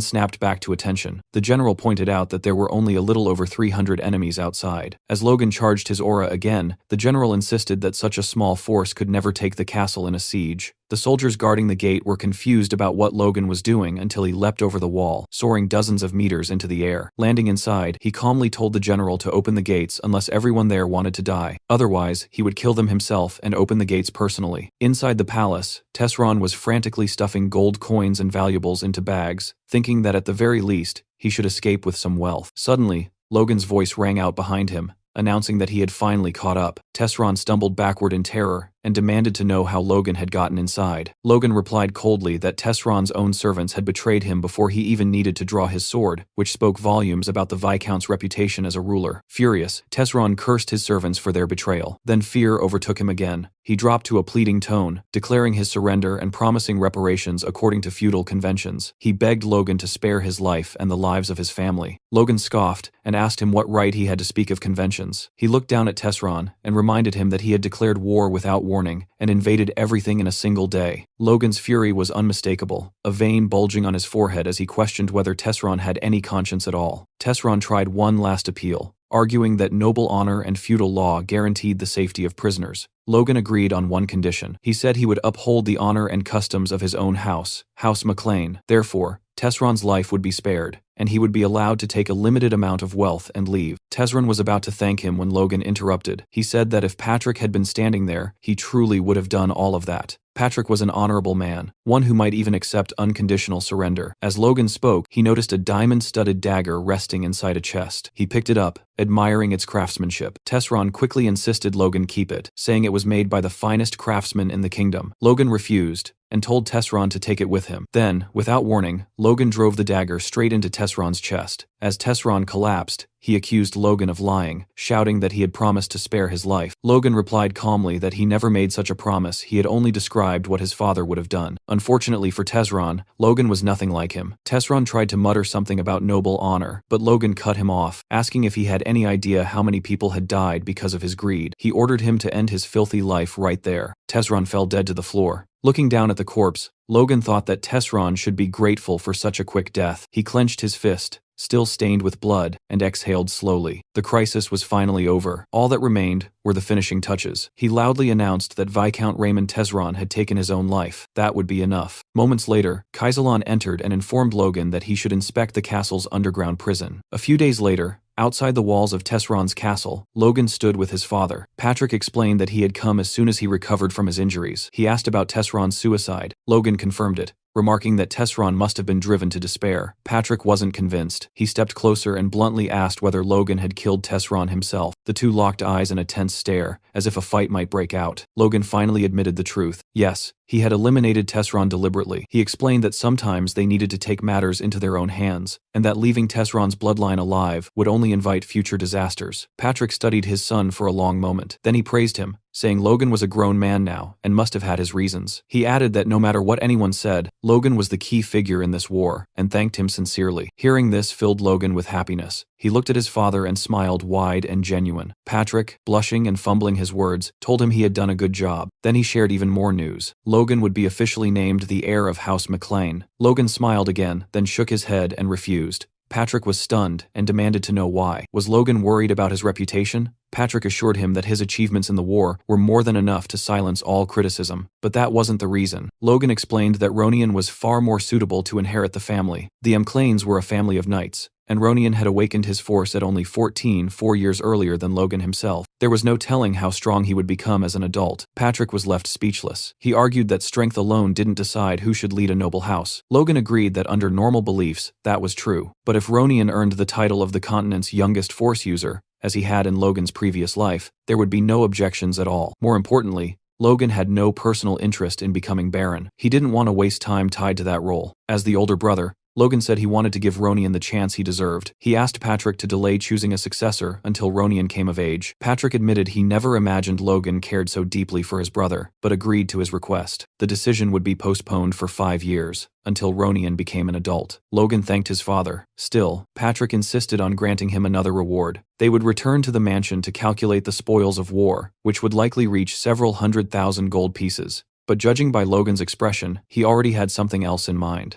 snapped back to attention. The general pointed out that there were only a little over 300 enemies outside. As Logan charged his aura again, the general insisted that such a small force could never take the castle in a siege. The soldiers guarding the gate were confused about what Logan was doing until he leapt over the wall, soaring dozens of meters into the air. Landing inside, he calmly told the general to open the gates unless everyone there wanted to die. Otherwise, he would kill them himself and open the gates personally. Inside the palace, Tesron was frantically stuffing gold coins and valuables into bags, thinking that at the very least, he should escape with some wealth. Suddenly, Logan's voice rang out behind him, announcing that he had finally caught up. Tesron stumbled backward in terror and demanded to know how Logan had gotten inside. Logan replied coldly that Tesron's own servants had betrayed him before he even needed to draw his sword, which spoke volumes about the Viscount's reputation as a ruler. Furious, Tesron cursed his servants for their betrayal. Then fear overtook him again. He dropped to a pleading tone, declaring his surrender and promising reparations according to feudal conventions. He begged Logan to spare his life and the lives of his family. Logan scoffed and asked him what right he had to speak of conventions. He looked down at Tesron and reminded him that he had declared war without warning and invaded everything in a single day. Logan's fury was unmistakable, a vein bulging on his forehead as he questioned whether Tesron had any conscience at all. Tesron tried one last appeal, arguing that noble honor and feudal law guaranteed the safety of prisoners. Logan agreed on one condition. He said he would uphold the honor and customs of his own house, House McLean. Therefore, Tesron's life would be spared, and he would be allowed to take a limited amount of wealth and leave. Tesron was about to thank him when Logan interrupted. He said that if Patrick had been standing there, he truly would have done all of that. Patrick was an honorable man, one who might even accept unconditional surrender. As Logan spoke, he noticed a diamond-studded dagger resting inside a chest. He picked it up, admiring its craftsmanship. Tesron quickly insisted Logan keep it, saying it was made by the finest craftsman in the kingdom. Logan refused and told Tesron to take it with him. Then, without warning, Logan drove the dagger straight into Tesron's chest. As Tesron collapsed, he accused Logan of lying, shouting that he had promised to spare his life. Logan replied calmly that he never made such a promise, he had only described what his father would have done. Unfortunately for Tesron, Logan was nothing like him. Tesron tried to mutter something about noble honor, but Logan cut him off, asking if he had any idea how many people had died because of his greed. He ordered him to end his filthy life right there. Tesron fell dead to the floor. Looking down at the corpse, Logan thought that Tesron should be grateful for such a quick death. He clenched his fist, still stained with blood, and exhaled slowly. The crisis was finally over. All that remained were the finishing touches. He loudly announced that Viscount Raymond Tesron had taken his own life. That would be enough. Moments later, Kaisalon entered and informed Logan that he should inspect the castle's underground prison. A few days later, outside the walls of Tesron's castle, Logan stood with his father. Patrick explained that he had come as soon as he recovered from his injuries. He asked about Tesron's suicide. Logan confirmed it, remarking that Tesron must have been driven to despair. Patrick wasn't convinced. He stepped closer and bluntly asked whether Logan had killed Tesron himself. The two locked eyes in a tense stare, as if a fight might break out. Logan finally admitted the truth. Yes, he had eliminated Tesron deliberately. He explained that sometimes they needed to take matters into their own hands, and that leaving Tesron's bloodline alive would only invite future disasters. Patrick studied his son for a long moment. Then he praised him, saying Logan was a grown man now and must have had his reasons. He added that no matter what anyone said, Logan was the key figure in this war, and thanked him sincerely. Hearing this filled Logan with happiness. He looked at his father and smiled wide and genuine. Patrick, blushing and fumbling his words, told him he had done a good job. Then he shared even more news. Logan would be officially named the heir of House McLean. Logan smiled again, then shook his head and refused. Patrick was stunned and demanded to know why. Was Logan worried about his reputation? Patrick assured him that his achievements in the war were more than enough to silence all criticism. But that wasn't the reason. Logan explained that Ronian was far more suitable to inherit the family. The McLeans were a family of knights, and Ronian had awakened his force at only 14, 4 years earlier than Logan himself. There was no telling how strong he would become as an adult. Patrick was left speechless. He argued that strength alone didn't decide who should lead a noble house. Logan agreed that under normal beliefs, that was true. But if Ronian earned the title of the continent's youngest force user, as he had in Logan's previous life, there would be no objections at all. More importantly, Logan had no personal interest in becoming Baron. He didn't want to waste time tied to that role. As the older brother, Logan said he wanted to give Ronian the chance he deserved. He asked Patrick to delay choosing a successor until Ronian came of age. Patrick admitted he never imagined Logan cared so deeply for his brother, but agreed to his request. The decision would be postponed for 5 years, until Ronian became an adult. Logan thanked his father. Still, Patrick insisted on granting him another reward. They would return to the mansion to calculate the spoils of war, which would likely reach several 100,000 gold pieces. But judging by Logan's expression, he already had something else in mind.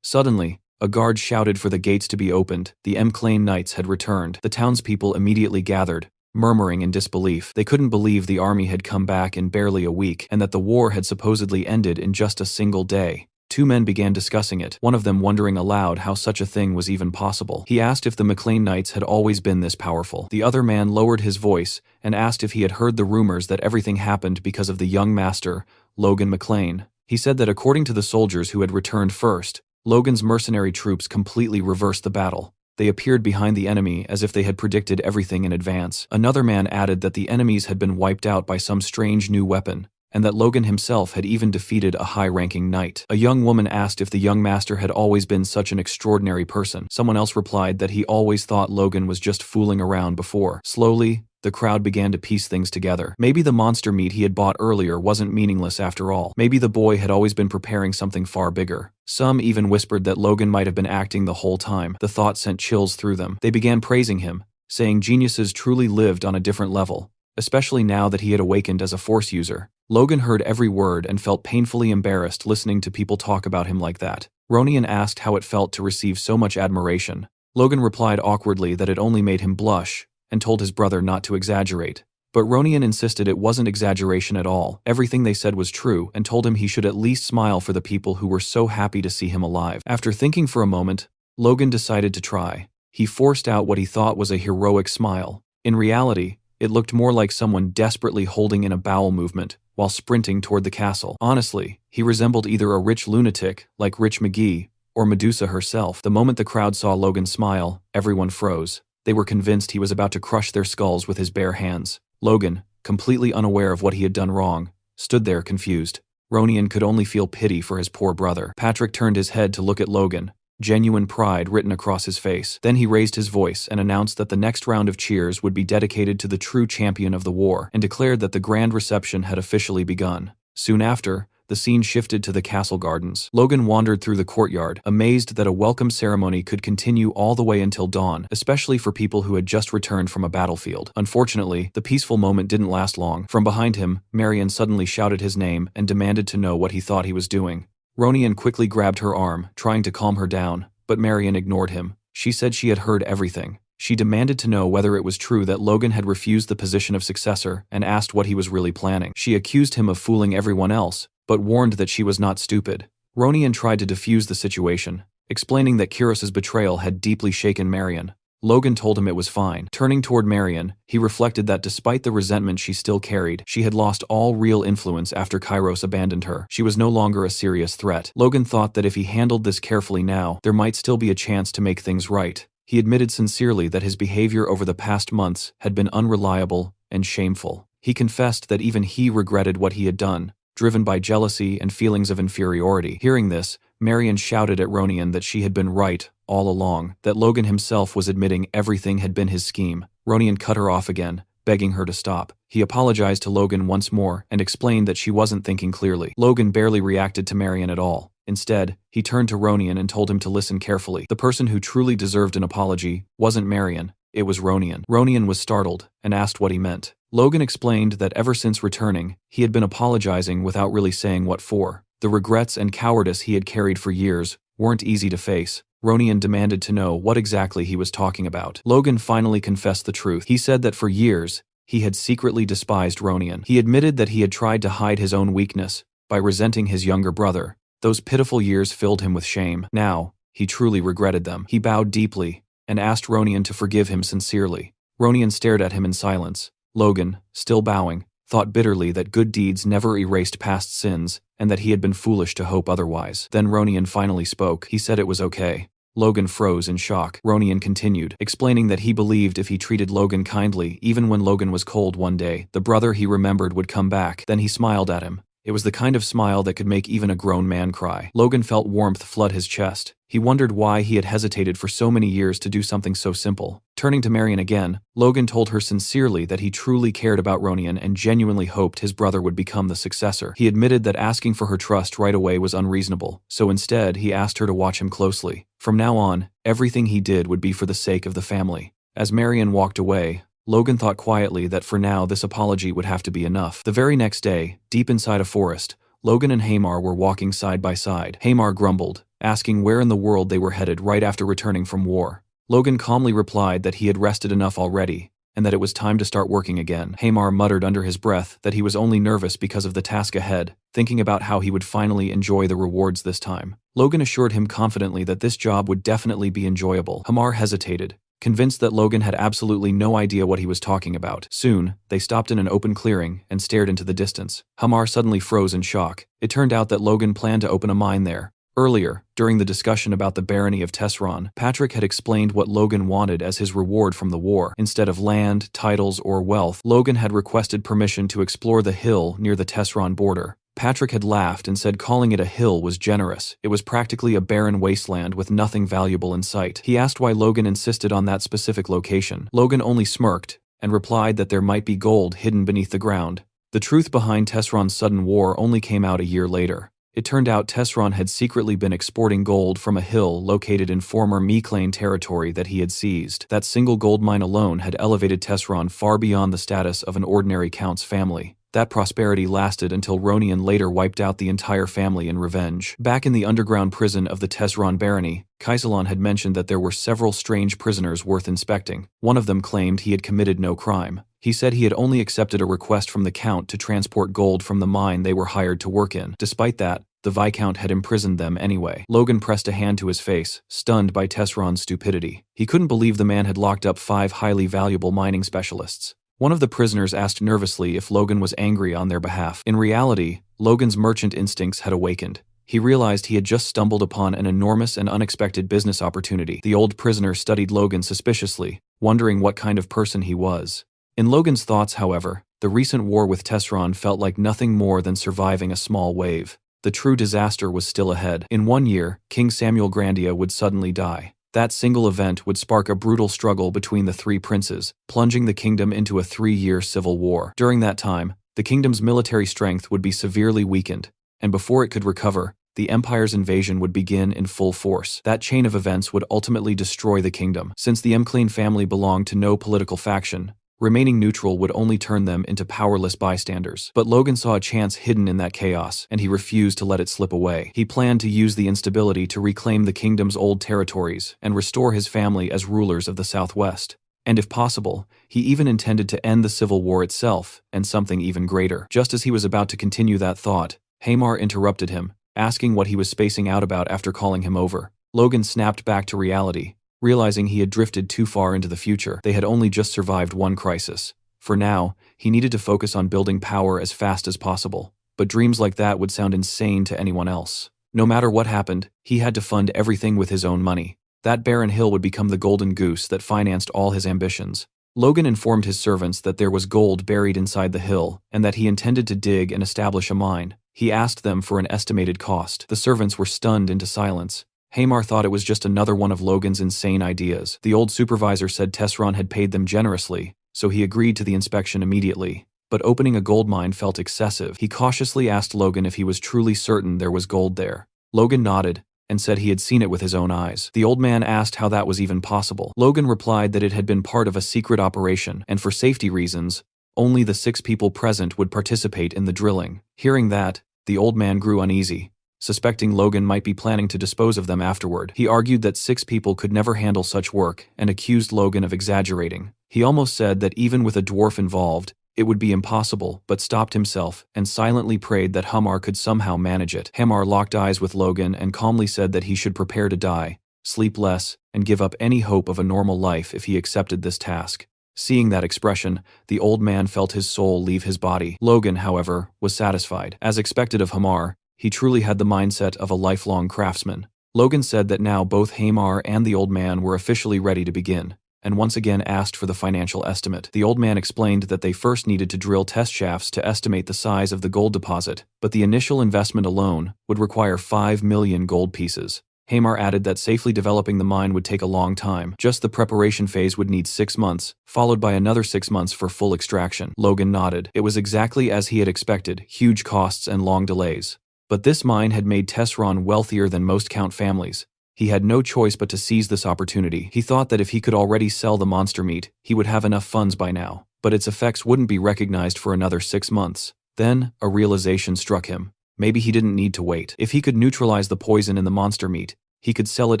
Suddenly, a guard shouted for the gates to be opened. The M'Clane Knights had returned. The townspeople immediately gathered, murmuring in disbelief. They couldn't believe the army had come back in barely a week, and that the war had supposedly ended in just a single day. Two men began discussing it, one of them wondering aloud how such a thing was even possible. He asked if the M'Clane Knights had always been this powerful. The other man lowered his voice and asked if he had heard the rumors that everything happened because of the young master, Logan M'Clane. He said that according to the soldiers who had returned first, Logan's mercenary troops completely reversed the battle. They appeared behind the enemy as if they had predicted everything in advance. Another man added that the enemies had been wiped out by some strange new weapon, and that Logan himself had even defeated a high-ranking knight. A young woman asked if the young master had always been such an extraordinary person. Someone else replied that he always thought Logan was just fooling around before. Slowly, the crowd began to piece things together. Maybe the monster meat he had bought earlier wasn't meaningless after all. Maybe the boy had always been preparing something far bigger. Some even whispered that Logan might have been acting the whole time. The thought sent chills through them. They began praising him, saying geniuses truly lived on a different level, especially now that he had awakened as a force user. Logan heard every word and felt painfully embarrassed listening to people talk about him like that. Ronian asked how it felt to receive so much admiration. Logan replied awkwardly that it only made him blush, and told his brother not to exaggerate. But Ronian insisted it wasn't exaggeration at all. Everything they said was true, and told him he should at least smile for the people who were so happy to see him alive. After thinking for a moment, Logan decided to try. He forced out what he thought was a heroic smile. In reality, it looked more like someone desperately holding in a bowel movement while sprinting toward the castle. Honestly, he resembled either a rich lunatic, like Rich McGee, or Medusa herself. The moment the crowd saw Logan smile, everyone froze. They were convinced he was about to crush their skulls with his bare hands. Logan, completely unaware of what he had done wrong, stood there confused. Ronian could only feel pity for his poor brother. Patrick turned his head to look at Logan, genuine pride written across his face. Then he raised his voice and announced that the next round of cheers would be dedicated to the true champion of the war, and declared that the grand reception had officially begun. Soon after, the scene shifted to the castle gardens. Logan wandered through the courtyard, amazed that a welcome ceremony could continue all the way until dawn, especially for people who had just returned from a battlefield. Unfortunately, the peaceful moment didn't last long. From behind him, Marion suddenly shouted his name and demanded to know what he thought he was doing. Ronian quickly grabbed her arm, trying to calm her down, but Marion ignored him. She said she had heard everything. She demanded to know whether it was true that Logan had refused the position of successor and asked what he was really planning. She accused him of fooling everyone else, but warned that she was not stupid. Ronian tried to defuse the situation, explaining that Kyros's betrayal had deeply shaken Marion. Logan told him it was fine. Turning toward Marion, he reflected that despite the resentment she still carried, she had lost all real influence after Kyros abandoned her. She was no longer a serious threat. Logan thought that if he handled this carefully now, there might still be a chance to make things right. He admitted sincerely that his behavior over the past months had been unreliable and shameful. He confessed that even he regretted what he had done, driven by jealousy and feelings of inferiority. Hearing this, Marion shouted at Ronian that she had been right all along, that Logan himself was admitting everything had been his scheme. Ronian cut her off again, begging her to stop. He apologized to Logan once more and explained that she wasn't thinking clearly. Logan barely reacted to Marion at all. Instead, he turned to Ronian and told him to listen carefully. The person who truly deserved an apology wasn't Marion, it was Ronian. Ronian was startled and asked what he meant. Logan explained that ever since returning, he had been apologizing without really saying what for. The regrets and cowardice he had carried for years weren't easy to face. Ronian demanded to know what exactly he was talking about. Logan finally confessed the truth. He said that for years, he had secretly despised Ronian. He admitted that he had tried to hide his own weakness by resenting his younger brother. Those pitiful years filled him with shame. Now, he truly regretted them. He bowed deeply and asked Ronian to forgive him sincerely. Ronian stared at him in silence. Logan, still bowing, thought bitterly that good deeds never erased past sins and that he had been foolish to hope otherwise. Then Ronian finally spoke. He said it was okay. Logan froze in shock. Ronian continued, explaining that he believed if he treated Logan kindly, even when Logan was cold one day, the brother he remembered would come back. Then he smiled at him. It was the kind of smile that could make even a grown man cry. Logan felt warmth flood his chest. He wondered why he had hesitated for so many years to do something so simple. Turning to Marion again, Logan told her sincerely that he truly cared about Ronian and genuinely hoped his brother would become the successor. He admitted that asking for her trust right away was unreasonable, so instead he asked her to watch him closely. From now on, everything he did would be for the sake of the family. As Marion walked away, Logan thought quietly that for now this apology would have to be enough. The very next day, deep inside a forest, Logan and Hamar were walking side by side. Hamar grumbled, asking where in the world they were headed right after returning from war. Logan calmly replied that he had rested enough already, and that it was time to start working again. Hamar muttered under his breath that he was only nervous because of the task ahead, thinking about how he would finally enjoy the rewards this time. Logan assured him confidently that this job would definitely be enjoyable. Hamar hesitated, convinced that Logan had absolutely no idea what he was talking about. Soon, they stopped in an open clearing and stared into the distance. Hamar suddenly froze in shock. It turned out that Logan planned to open a mine there. Earlier, during the discussion about the barony of Tesron, Patrick had explained what Logan wanted as his reward from the war. Instead of land, titles, or wealth, Logan had requested permission to explore the hill near the Tesron border. Patrick had laughed and said calling it a hill was generous. It was practically a barren wasteland with nothing valuable in sight. He asked why Logan insisted on that specific location. Logan only smirked and replied that there might be gold hidden beneath the ground. The truth behind Tesron's sudden war only came out a year later. It turned out Tesron had secretly been exporting gold from a hill located in former Meclane territory that he had seized. That single gold mine alone had elevated Tesron far beyond the status of an ordinary count's family. That prosperity lasted until Ronian later wiped out the entire family in revenge. Back in the underground prison of the Tesron barony, Kaisalon had mentioned that there were several strange prisoners worth inspecting. One of them claimed he had committed no crime. He said he had only accepted a request from the Count to transport gold from the mine they were hired to work in. Despite that, the Viscount had imprisoned them anyway. Logan pressed a hand to his face, stunned by Tesron's stupidity. He couldn't believe the man had locked up 5 highly valuable mining specialists. One of the prisoners asked nervously if Logan was angry on their behalf. In reality, Logan's merchant instincts had awakened. He realized he had just stumbled upon an enormous and unexpected business opportunity. The old prisoner studied Logan suspiciously, wondering what kind of person he was. In Logan's thoughts, however, the recent war with Tesron felt like nothing more than surviving a small wave. The true disaster was still ahead. In 1 year, King Samuel Grandia would suddenly die. That single event would spark a brutal struggle between the 3 princes, plunging the kingdom into a 3-year civil war. During that time, the kingdom's military strength would be severely weakened, and before it could recover, the empire's invasion would begin in full force. That chain of events would ultimately destroy the kingdom. Since the Mclean family belonged to no political faction, remaining neutral would only turn them into powerless bystanders. But Logan saw a chance hidden in that chaos, and he refused to let it slip away. He planned to use the instability to reclaim the kingdom's old territories and restore his family as rulers of the Southwest. And if possible, he even intended to end the civil war itself, and something even greater. Just as he was about to continue that thought, Hamar interrupted him, asking what he was spacing out about after calling him over. Logan snapped back to reality, realizing he had drifted too far into the future. They had only just survived one crisis. For now, he needed to focus on building power as fast as possible. But dreams like that would sound insane to anyone else. No matter what happened, he had to fund everything with his own money. That barren hill would become the golden goose that financed all his ambitions. Logan informed his servants that there was gold buried inside the hill, and that he intended to dig and establish a mine. He asked them for an estimated cost. The servants were stunned into silence. Hamar thought it was just another one of Logan's insane ideas. The old supervisor said Tesron had paid them generously, so he agreed to the inspection immediately. But opening a gold mine felt excessive. He cautiously asked Logan if he was truly certain there was gold there. Logan nodded and said he had seen it with his own eyes. The old man asked how that was even possible. Logan replied that it had been part of a secret operation, and for safety reasons, only the 6 people present would participate in the drilling. Hearing that, the old man grew uneasy, suspecting Logan might be planning to dispose of them afterward. He argued that 6 people could never handle such work and accused Logan of exaggerating. He almost said that even with a dwarf involved, it would be impossible, but stopped himself and silently prayed that Hamar could somehow manage it. Hamar locked eyes with Logan and calmly said that he should prepare to die, sleep less, and give up any hope of a normal life if he accepted this task. Seeing that expression, the old man felt his soul leave his body. Logan, however, was satisfied. As expected of Hamar, he truly had the mindset of a lifelong craftsman. Logan said that now both Hamar and the old man were officially ready to begin, and once again asked for the financial estimate. The old man explained that they first needed to drill test shafts to estimate the size of the gold deposit, but the initial investment alone would require 5 million gold pieces. Hamar added that safely developing the mine would take a long time. Just the preparation phase would need 6 months, followed by another 6 months for full extraction. Logan nodded. It was exactly as he had expected, huge costs and long delays. But this mine had made Tesron wealthier than most Count families. He had no choice but to seize this opportunity. He thought that if he could already sell the monster meat, he would have enough funds by now. But its effects wouldn't be recognized for another 6 months. Then, a realization struck him. Maybe he didn't need to wait. If he could neutralize the poison in the monster meat, he could sell it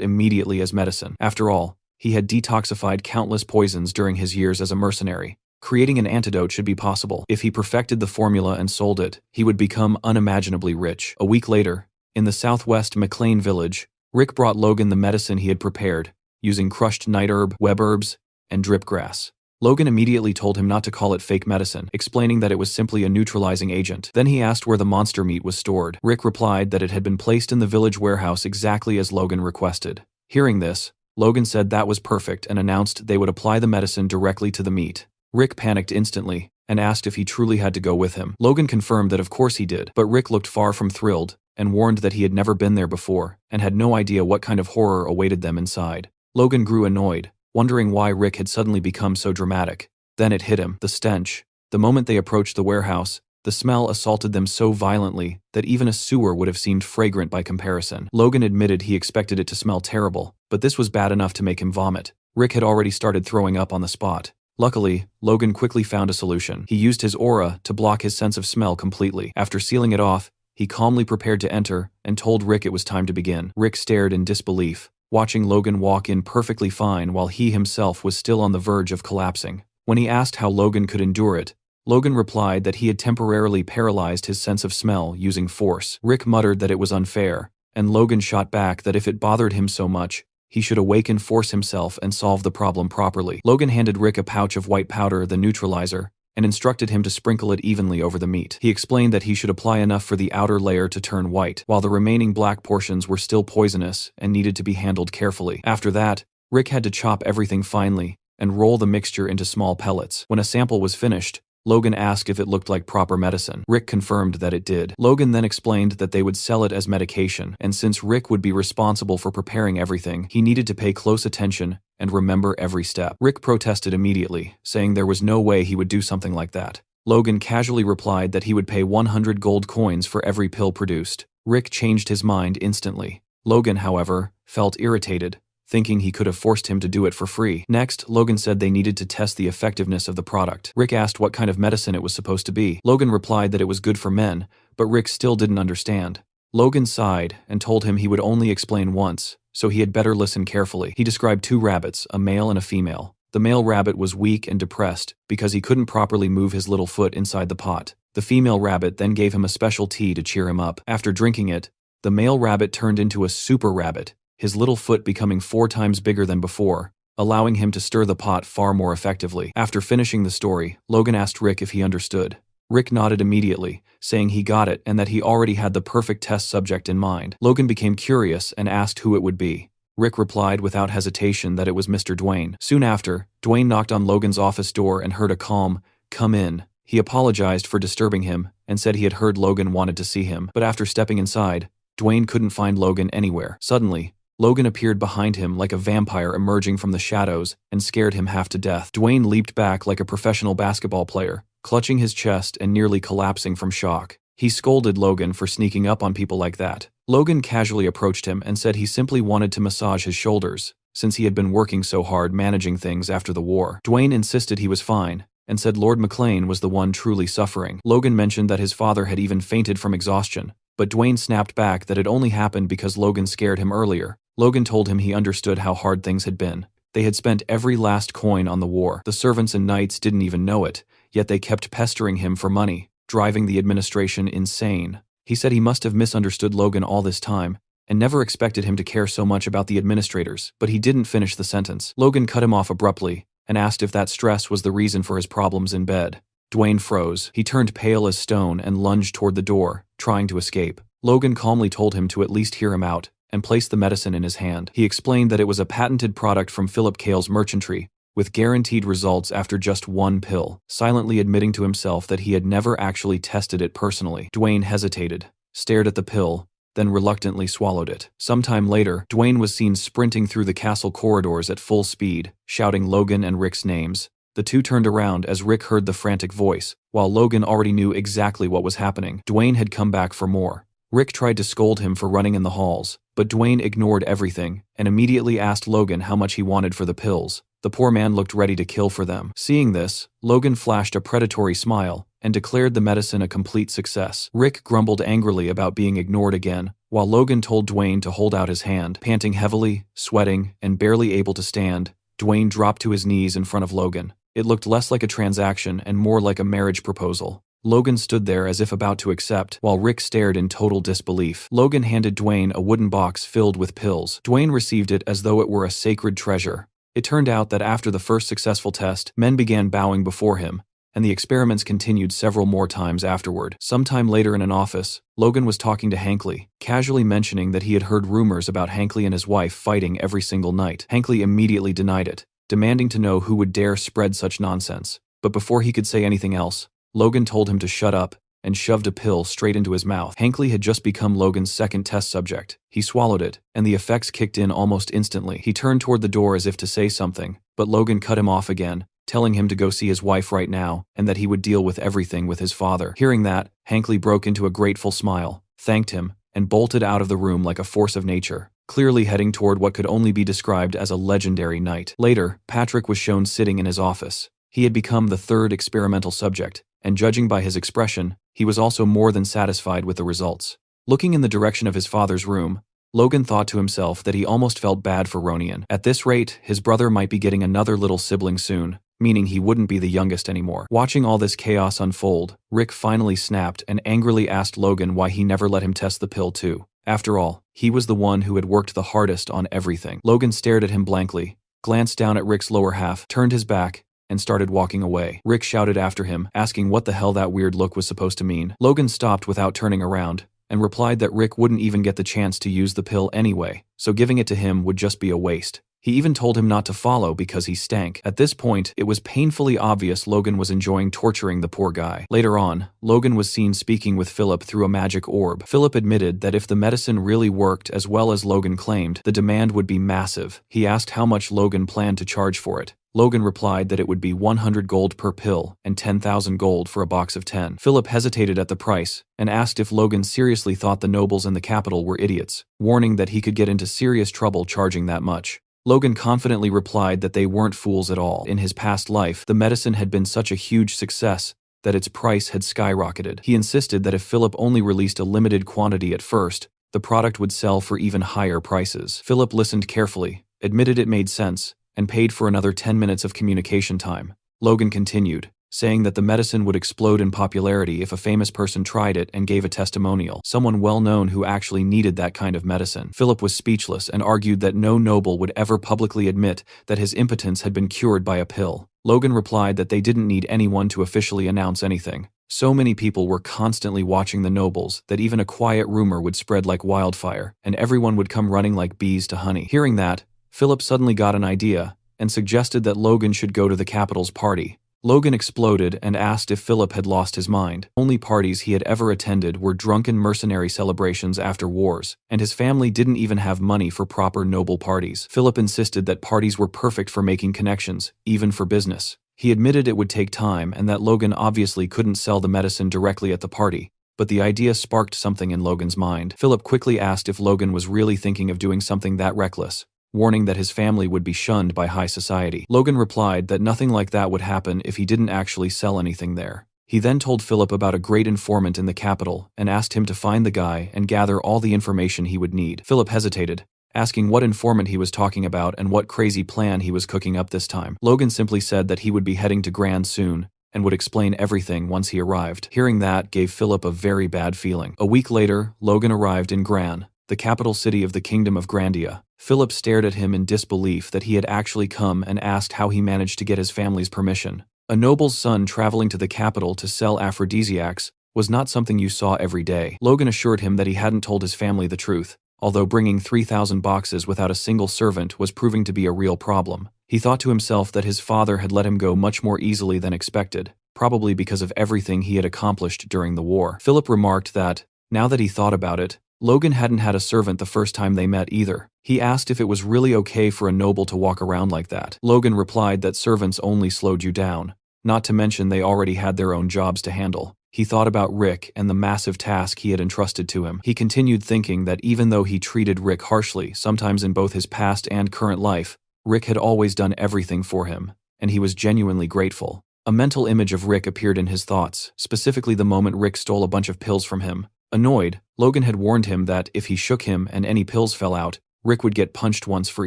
immediately as medicine. After all, he had detoxified countless poisons during his years as a mercenary. Creating an antidote should be possible. If he perfected the formula and sold it, he would become unimaginably rich. A week later, in the southwest McLean village, Rick brought Logan the medicine he had prepared, using crushed night herb, web herbs, and drip grass. Logan immediately told him not to call it fake medicine, explaining that it was simply a neutralizing agent. Then he asked where the monster meat was stored. Rick replied that it had been placed in the village warehouse exactly as Logan requested. Hearing this, Logan said that was perfect and announced they would apply the medicine directly to the meat. Rick panicked instantly and asked if he truly had to go with him. Logan confirmed that of course he did, but Rick looked far from thrilled and warned that he had never been there before and had no idea what kind of horror awaited them inside. Logan grew annoyed, wondering why Rick had suddenly become so dramatic. Then it hit him, the stench. The moment they approached the warehouse, the smell assaulted them so violently that even a sewer would have seemed fragrant by comparison. Logan admitted he expected it to smell terrible, but this was bad enough to make him vomit. Rick had already started throwing up on the spot. Luckily, Logan quickly found a solution. He used his aura to block his sense of smell completely. After sealing it off, he calmly prepared to enter and told Rick it was time to begin. Rick stared in disbelief, watching Logan walk in perfectly fine while he himself was still on the verge of collapsing. When he asked how Logan could endure it, Logan replied that he had temporarily paralyzed his sense of smell using force. Rick muttered that it was unfair, and Logan shot back that if it bothered him so much, he should awaken force himself and solve the problem properly. Logan handed Rick a pouch of white powder, the neutralizer, and instructed him to sprinkle it evenly over the meat. He explained that he should apply enough for the outer layer to turn white, while the remaining black portions were still poisonous and needed to be handled carefully. After that, Rick had to chop everything finely and roll the mixture into small pellets. When a sample was finished, Logan asked if it looked like proper medicine. Rick confirmed that it did. Logan then explained that they would sell it as medication, and since Rick would be responsible for preparing everything, he needed to pay close attention and remember every step. Rick protested immediately, saying there was no way he would do something like that. Logan casually replied that he would pay 100 gold coins for every pill produced. Rick changed his mind instantly. Logan, however, felt irritated, thinking he could have forced him to do it for free. Next, Logan said they needed to test the effectiveness of the product. Rick asked what kind of medicine it was supposed to be. Logan replied that it was good for men, but Rick still didn't understand. Logan sighed and told him he would only explain once, so he had better listen carefully. He described 2 rabbits, a male and a female. The male rabbit was weak and depressed because he couldn't properly move his little foot inside the pot. The female rabbit then gave him a special tea to cheer him up. After drinking it, the male rabbit turned into a super rabbit, his little foot becoming 4 times bigger than before, allowing him to stir the pot far more effectively. After finishing the story, Logan asked Rick if he understood. Rick nodded immediately, saying he got it and that he already had the perfect test subject in mind. Logan became curious and asked who it would be. Rick replied without hesitation that it was Mr. Dwayne. Soon after, Dwayne knocked on Logan's office door and heard a calm, "Come in." He apologized for disturbing him and said he had heard Logan wanted to see him, but after stepping inside, Dwayne couldn't find Logan anywhere. Suddenly, Logan appeared behind him like a vampire emerging from the shadows and scared him half to death. Dwayne leaped back like a professional basketball player, clutching his chest and nearly collapsing from shock. He scolded Logan for sneaking up on people like that. Logan casually approached him and said he simply wanted to massage his shoulders, since he had been working so hard managing things after the war. Dwayne insisted he was fine, and said Lord McLean was the one truly suffering. Logan mentioned that his father had even fainted from exhaustion, but Dwayne snapped back that it only happened because Logan scared him earlier. Logan told him he understood how hard things had been. They had spent every last coin on the war. The servants and knights didn't even know it, yet they kept pestering him for money, driving the administration insane. He said he must have misunderstood Logan all this time, and never expected him to care so much about the administrators, but he didn't finish the sentence. Logan cut him off abruptly and asked if that stress was the reason for his problems in bed. Dwayne froze. He turned pale as stone and lunged toward the door, trying to escape. Logan calmly told him to at least hear him out and placed the medicine in his hand. He explained that it was a patented product from Philip Cale's merchantry, with guaranteed results after just one pill, silently admitting to himself that he had never actually tested it personally. Dwayne hesitated, stared at the pill, then reluctantly swallowed it. Sometime later, Dwayne was seen sprinting through the castle corridors at full speed, shouting Logan and Rick's names. The two turned around as Rick heard the frantic voice, while Logan already knew exactly what was happening. Dwayne had come back for more. Rick tried to scold him for running in the halls, but Dwayne ignored everything and immediately asked Logan how much he wanted for the pills. The poor man looked ready to kill for them. Seeing this, Logan flashed a predatory smile and declared the medicine a complete success. Rick grumbled angrily about being ignored again, while Logan told Dwayne to hold out his hand. Panting heavily, sweating, and barely able to stand, Dwayne dropped to his knees in front of Logan. It looked less like a transaction and more like a marriage proposal. Logan stood there as if about to accept, while Rick stared in total disbelief. Logan handed Dwayne a wooden box filled with pills. Dwayne received it as though it were a sacred treasure. It turned out that after the first successful test, men began bowing before him, and the experiments continued several more times afterward. Sometime later in an office, Logan was talking to Hankley, casually mentioning that he had heard rumors about Hankley and his wife fighting every single night. Hankley immediately denied it, demanding to know who would dare spread such nonsense. But before he could say anything else, Logan told him to shut up and shoved a pill straight into his mouth. Hankley had just become Logan's second test subject. He swallowed it, and the effects kicked in almost instantly. He turned toward the door as if to say something, but Logan cut him off again, telling him to go see his wife right now and that he would deal with everything with his father. Hearing that, Hankley broke into a grateful smile, thanked him, and bolted out of the room like a force of nature, clearly heading toward what could only be described as a legendary night. Later, Patrick was shown sitting in his office. He had become the third experimental subject, and judging by his expression, he was also more than satisfied with the results. Looking in the direction of his father's room, Logan thought to himself that he almost felt bad for Ronian. At this rate, his brother might be getting another little sibling soon, meaning he wouldn't be the youngest anymore. Watching all this chaos unfold, Rick finally snapped and angrily asked Logan why he never let him test the pill too. After all, he was the one who had worked the hardest on everything. Logan stared at him blankly, glanced down at Rick's lower half, turned his back, and started walking away. Rick shouted after him, asking what the hell that weird look was supposed to mean. Logan stopped without turning around, and replied that Rick wouldn't even get the chance to use the pill anyway, so giving it to him would just be a waste. He even told him not to follow because he stank. At this point, it was painfully obvious Logan was enjoying torturing the poor guy. Later on, Logan was seen speaking with Philip through a magic orb. Philip admitted that if the medicine really worked as well as Logan claimed, the demand would be massive. He asked how much Logan planned to charge for it. Logan replied that it would be 100 gold per pill and 10,000 gold for a box of 10. Philip hesitated at the price and asked if Logan seriously thought the nobles in the capital were idiots, warning that he could get into serious trouble charging that much. Logan confidently replied that they weren't fools at all. In his past life, the medicine had been such a huge success that its price had skyrocketed. He insisted that if Philip only released a limited quantity at first, the product would sell for even higher prices. Philip listened carefully, admitted it made sense, and paid for another 10 minutes of communication time. Logan continued, saying that the medicine would explode in popularity if a famous person tried it and gave a testimonial, someone well-known who actually needed that kind of medicine. Philip was speechless and argued that no noble would ever publicly admit that his impotence had been cured by a pill. Logan replied that they didn't need anyone to officially announce anything. So many people were constantly watching the nobles that even a quiet rumor would spread like wildfire, and everyone would come running like bees to honey. Hearing that, Philip suddenly got an idea and suggested that Logan should go to the capital's party. Logan exploded and asked if Philip had lost his mind. Only parties he had ever attended were drunken mercenary celebrations after wars, and his family didn't even have money for proper noble parties. Philip insisted that parties were perfect for making connections, even for business. He admitted it would take time and that Logan obviously couldn't sell the medicine directly at the party, but the idea sparked something in Logan's mind. Philip quickly asked if Logan was really thinking of doing something that reckless, warning that his family would be shunned by high society. Logan replied that nothing like that would happen if he didn't actually sell anything there. He then told Philip about a great informant in the capital and asked him to find the guy and gather all the information he would need. Philip hesitated, asking what informant he was talking about and what crazy plan he was cooking up this time. Logan simply said that he would be heading to Gran soon and would explain everything once he arrived. Hearing that gave Philip a very bad feeling. A week later, Logan arrived in Gran, the capital city of the Kingdom of Grandia. Philip stared at him in disbelief that he had actually come and asked how he managed to get his family's permission. A noble's son traveling to the capital to sell aphrodisiacs was not something you saw every day. Logan assured him that he hadn't told his family the truth, although bringing 3,000 boxes without a single servant was proving to be a real problem. He thought to himself that his father had let him go much more easily than expected, probably because of everything he had accomplished during the war. Philip remarked that, now that he thought about it, Logan hadn't had a servant the first time they met either. He asked if it was really okay for a noble to walk around like that. Logan replied that servants only slowed you down, not to mention they already had their own jobs to handle. He thought about Rick and the massive task he had entrusted to him. He continued thinking that even though he treated Rick harshly, sometimes in both his past and current life, Rick had always done everything for him, and he was genuinely grateful. A mental image of Rick appeared in his thoughts, specifically the moment Rick stole a bunch of pills from him. Annoyed, Logan had warned him that if he shook him and any pills fell out, Rick would get punched once for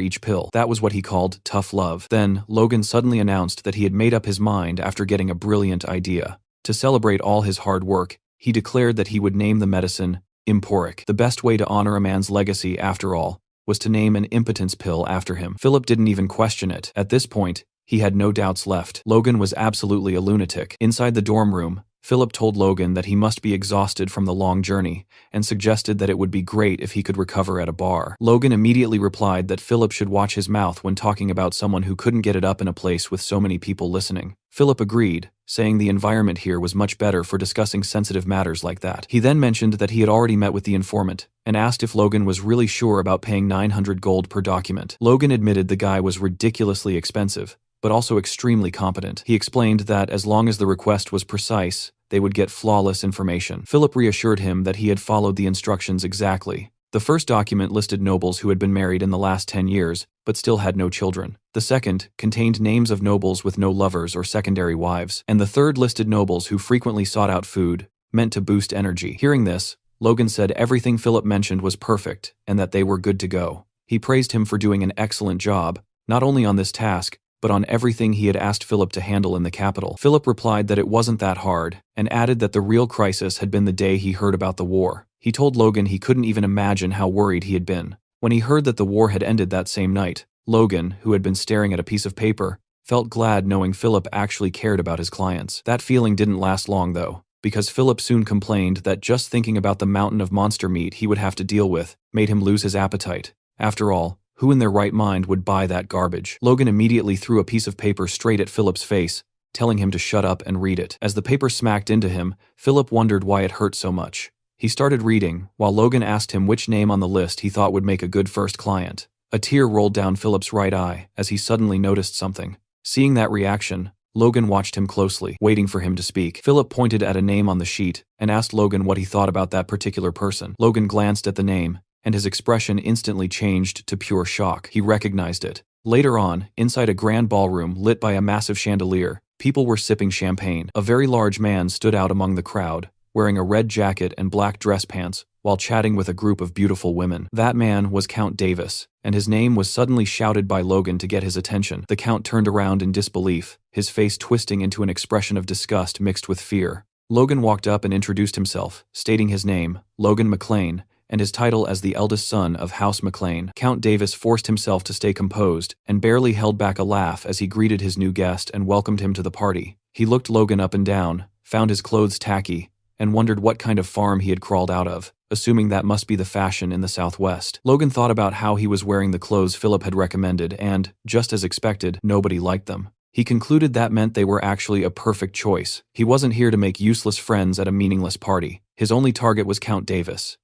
each pill. That was what he called tough love. Then, Logan suddenly announced that he had made up his mind after getting a brilliant idea. To celebrate all his hard work, he declared that he would name the medicine Emporic. The best way to honor a man's legacy, after all, was to name an impotence pill after him. Philip didn't even question it. At this point, he had no doubts left. Logan was absolutely a lunatic. Inside the dorm room, Philip told Logan that he must be exhausted from the long journey and suggested that it would be great if he could recover at a bar. Logan immediately replied that Philip should watch his mouth when talking about someone who couldn't get it up in a place with so many people listening. Philip agreed, saying the environment here was much better for discussing sensitive matters like that. He then mentioned that he had already met with the informant and asked if Logan was really sure about paying 900 gold per document. Logan admitted the guy was ridiculously expensive, but also extremely competent. He explained that as long as the request was precise, they would get flawless information. Philip reassured him that he had followed the instructions exactly. The first document listed nobles who had been married in the last 10 years, but still had no children. The second contained names of nobles with no lovers or secondary wives. And the third listed nobles who frequently sought out food, meant to boost energy. Hearing this, Logan said everything Philip mentioned was perfect and that they were good to go. He praised him for doing an excellent job, not only on this task, but on everything he had asked Philip to handle in the capital. Philip replied that it wasn't that hard, and added that the real crisis had been the day he heard about the war. He told Logan he couldn't even imagine how worried he had been. When he heard that the war had ended that same night, Logan, who had been staring at a piece of paper, felt glad knowing Philip actually cared about his clients. That feeling didn't last long though, because Philip soon complained that just thinking about the mountain of monster meat he would have to deal with made him lose his appetite. After all, who in their right mind would buy that garbage? Logan immediately threw a piece of paper straight at Philip's face, telling him to shut up and read it. As the paper smacked into him, Philip wondered why it hurt so much. He started reading, while Logan asked him which name on the list he thought would make a good first client. A tear rolled down Philip's right eye as he suddenly noticed something. Seeing that reaction, Logan watched him closely, waiting for him to speak. Philip pointed at a name on the sheet and asked Logan what he thought about that particular person. Logan glanced at the name, and his expression instantly changed to pure shock. He recognized it. Later on, inside a grand ballroom lit by a massive chandelier, people were sipping champagne. A very large man stood out among the crowd, wearing a red jacket and black dress pants, while chatting with a group of beautiful women. That man was Count Davis, and his name was suddenly shouted by Logan to get his attention. The Count turned around in disbelief, his face twisting into an expression of disgust mixed with fear. Logan walked up and introduced himself, stating his name, Logan McLean, and his title as the eldest son of House McLean. Count Davis forced himself to stay composed and barely held back a laugh as he greeted his new guest and welcomed him to the party. He looked Logan up and down, found his clothes tacky, and wondered what kind of farm he had crawled out of, assuming that must be the fashion in the Southwest. Logan thought about how he was wearing the clothes Philip had recommended and, just as expected, nobody liked them. He concluded that meant they were actually a perfect choice. He wasn't here to make useless friends at a meaningless party. His only target was Count Davis,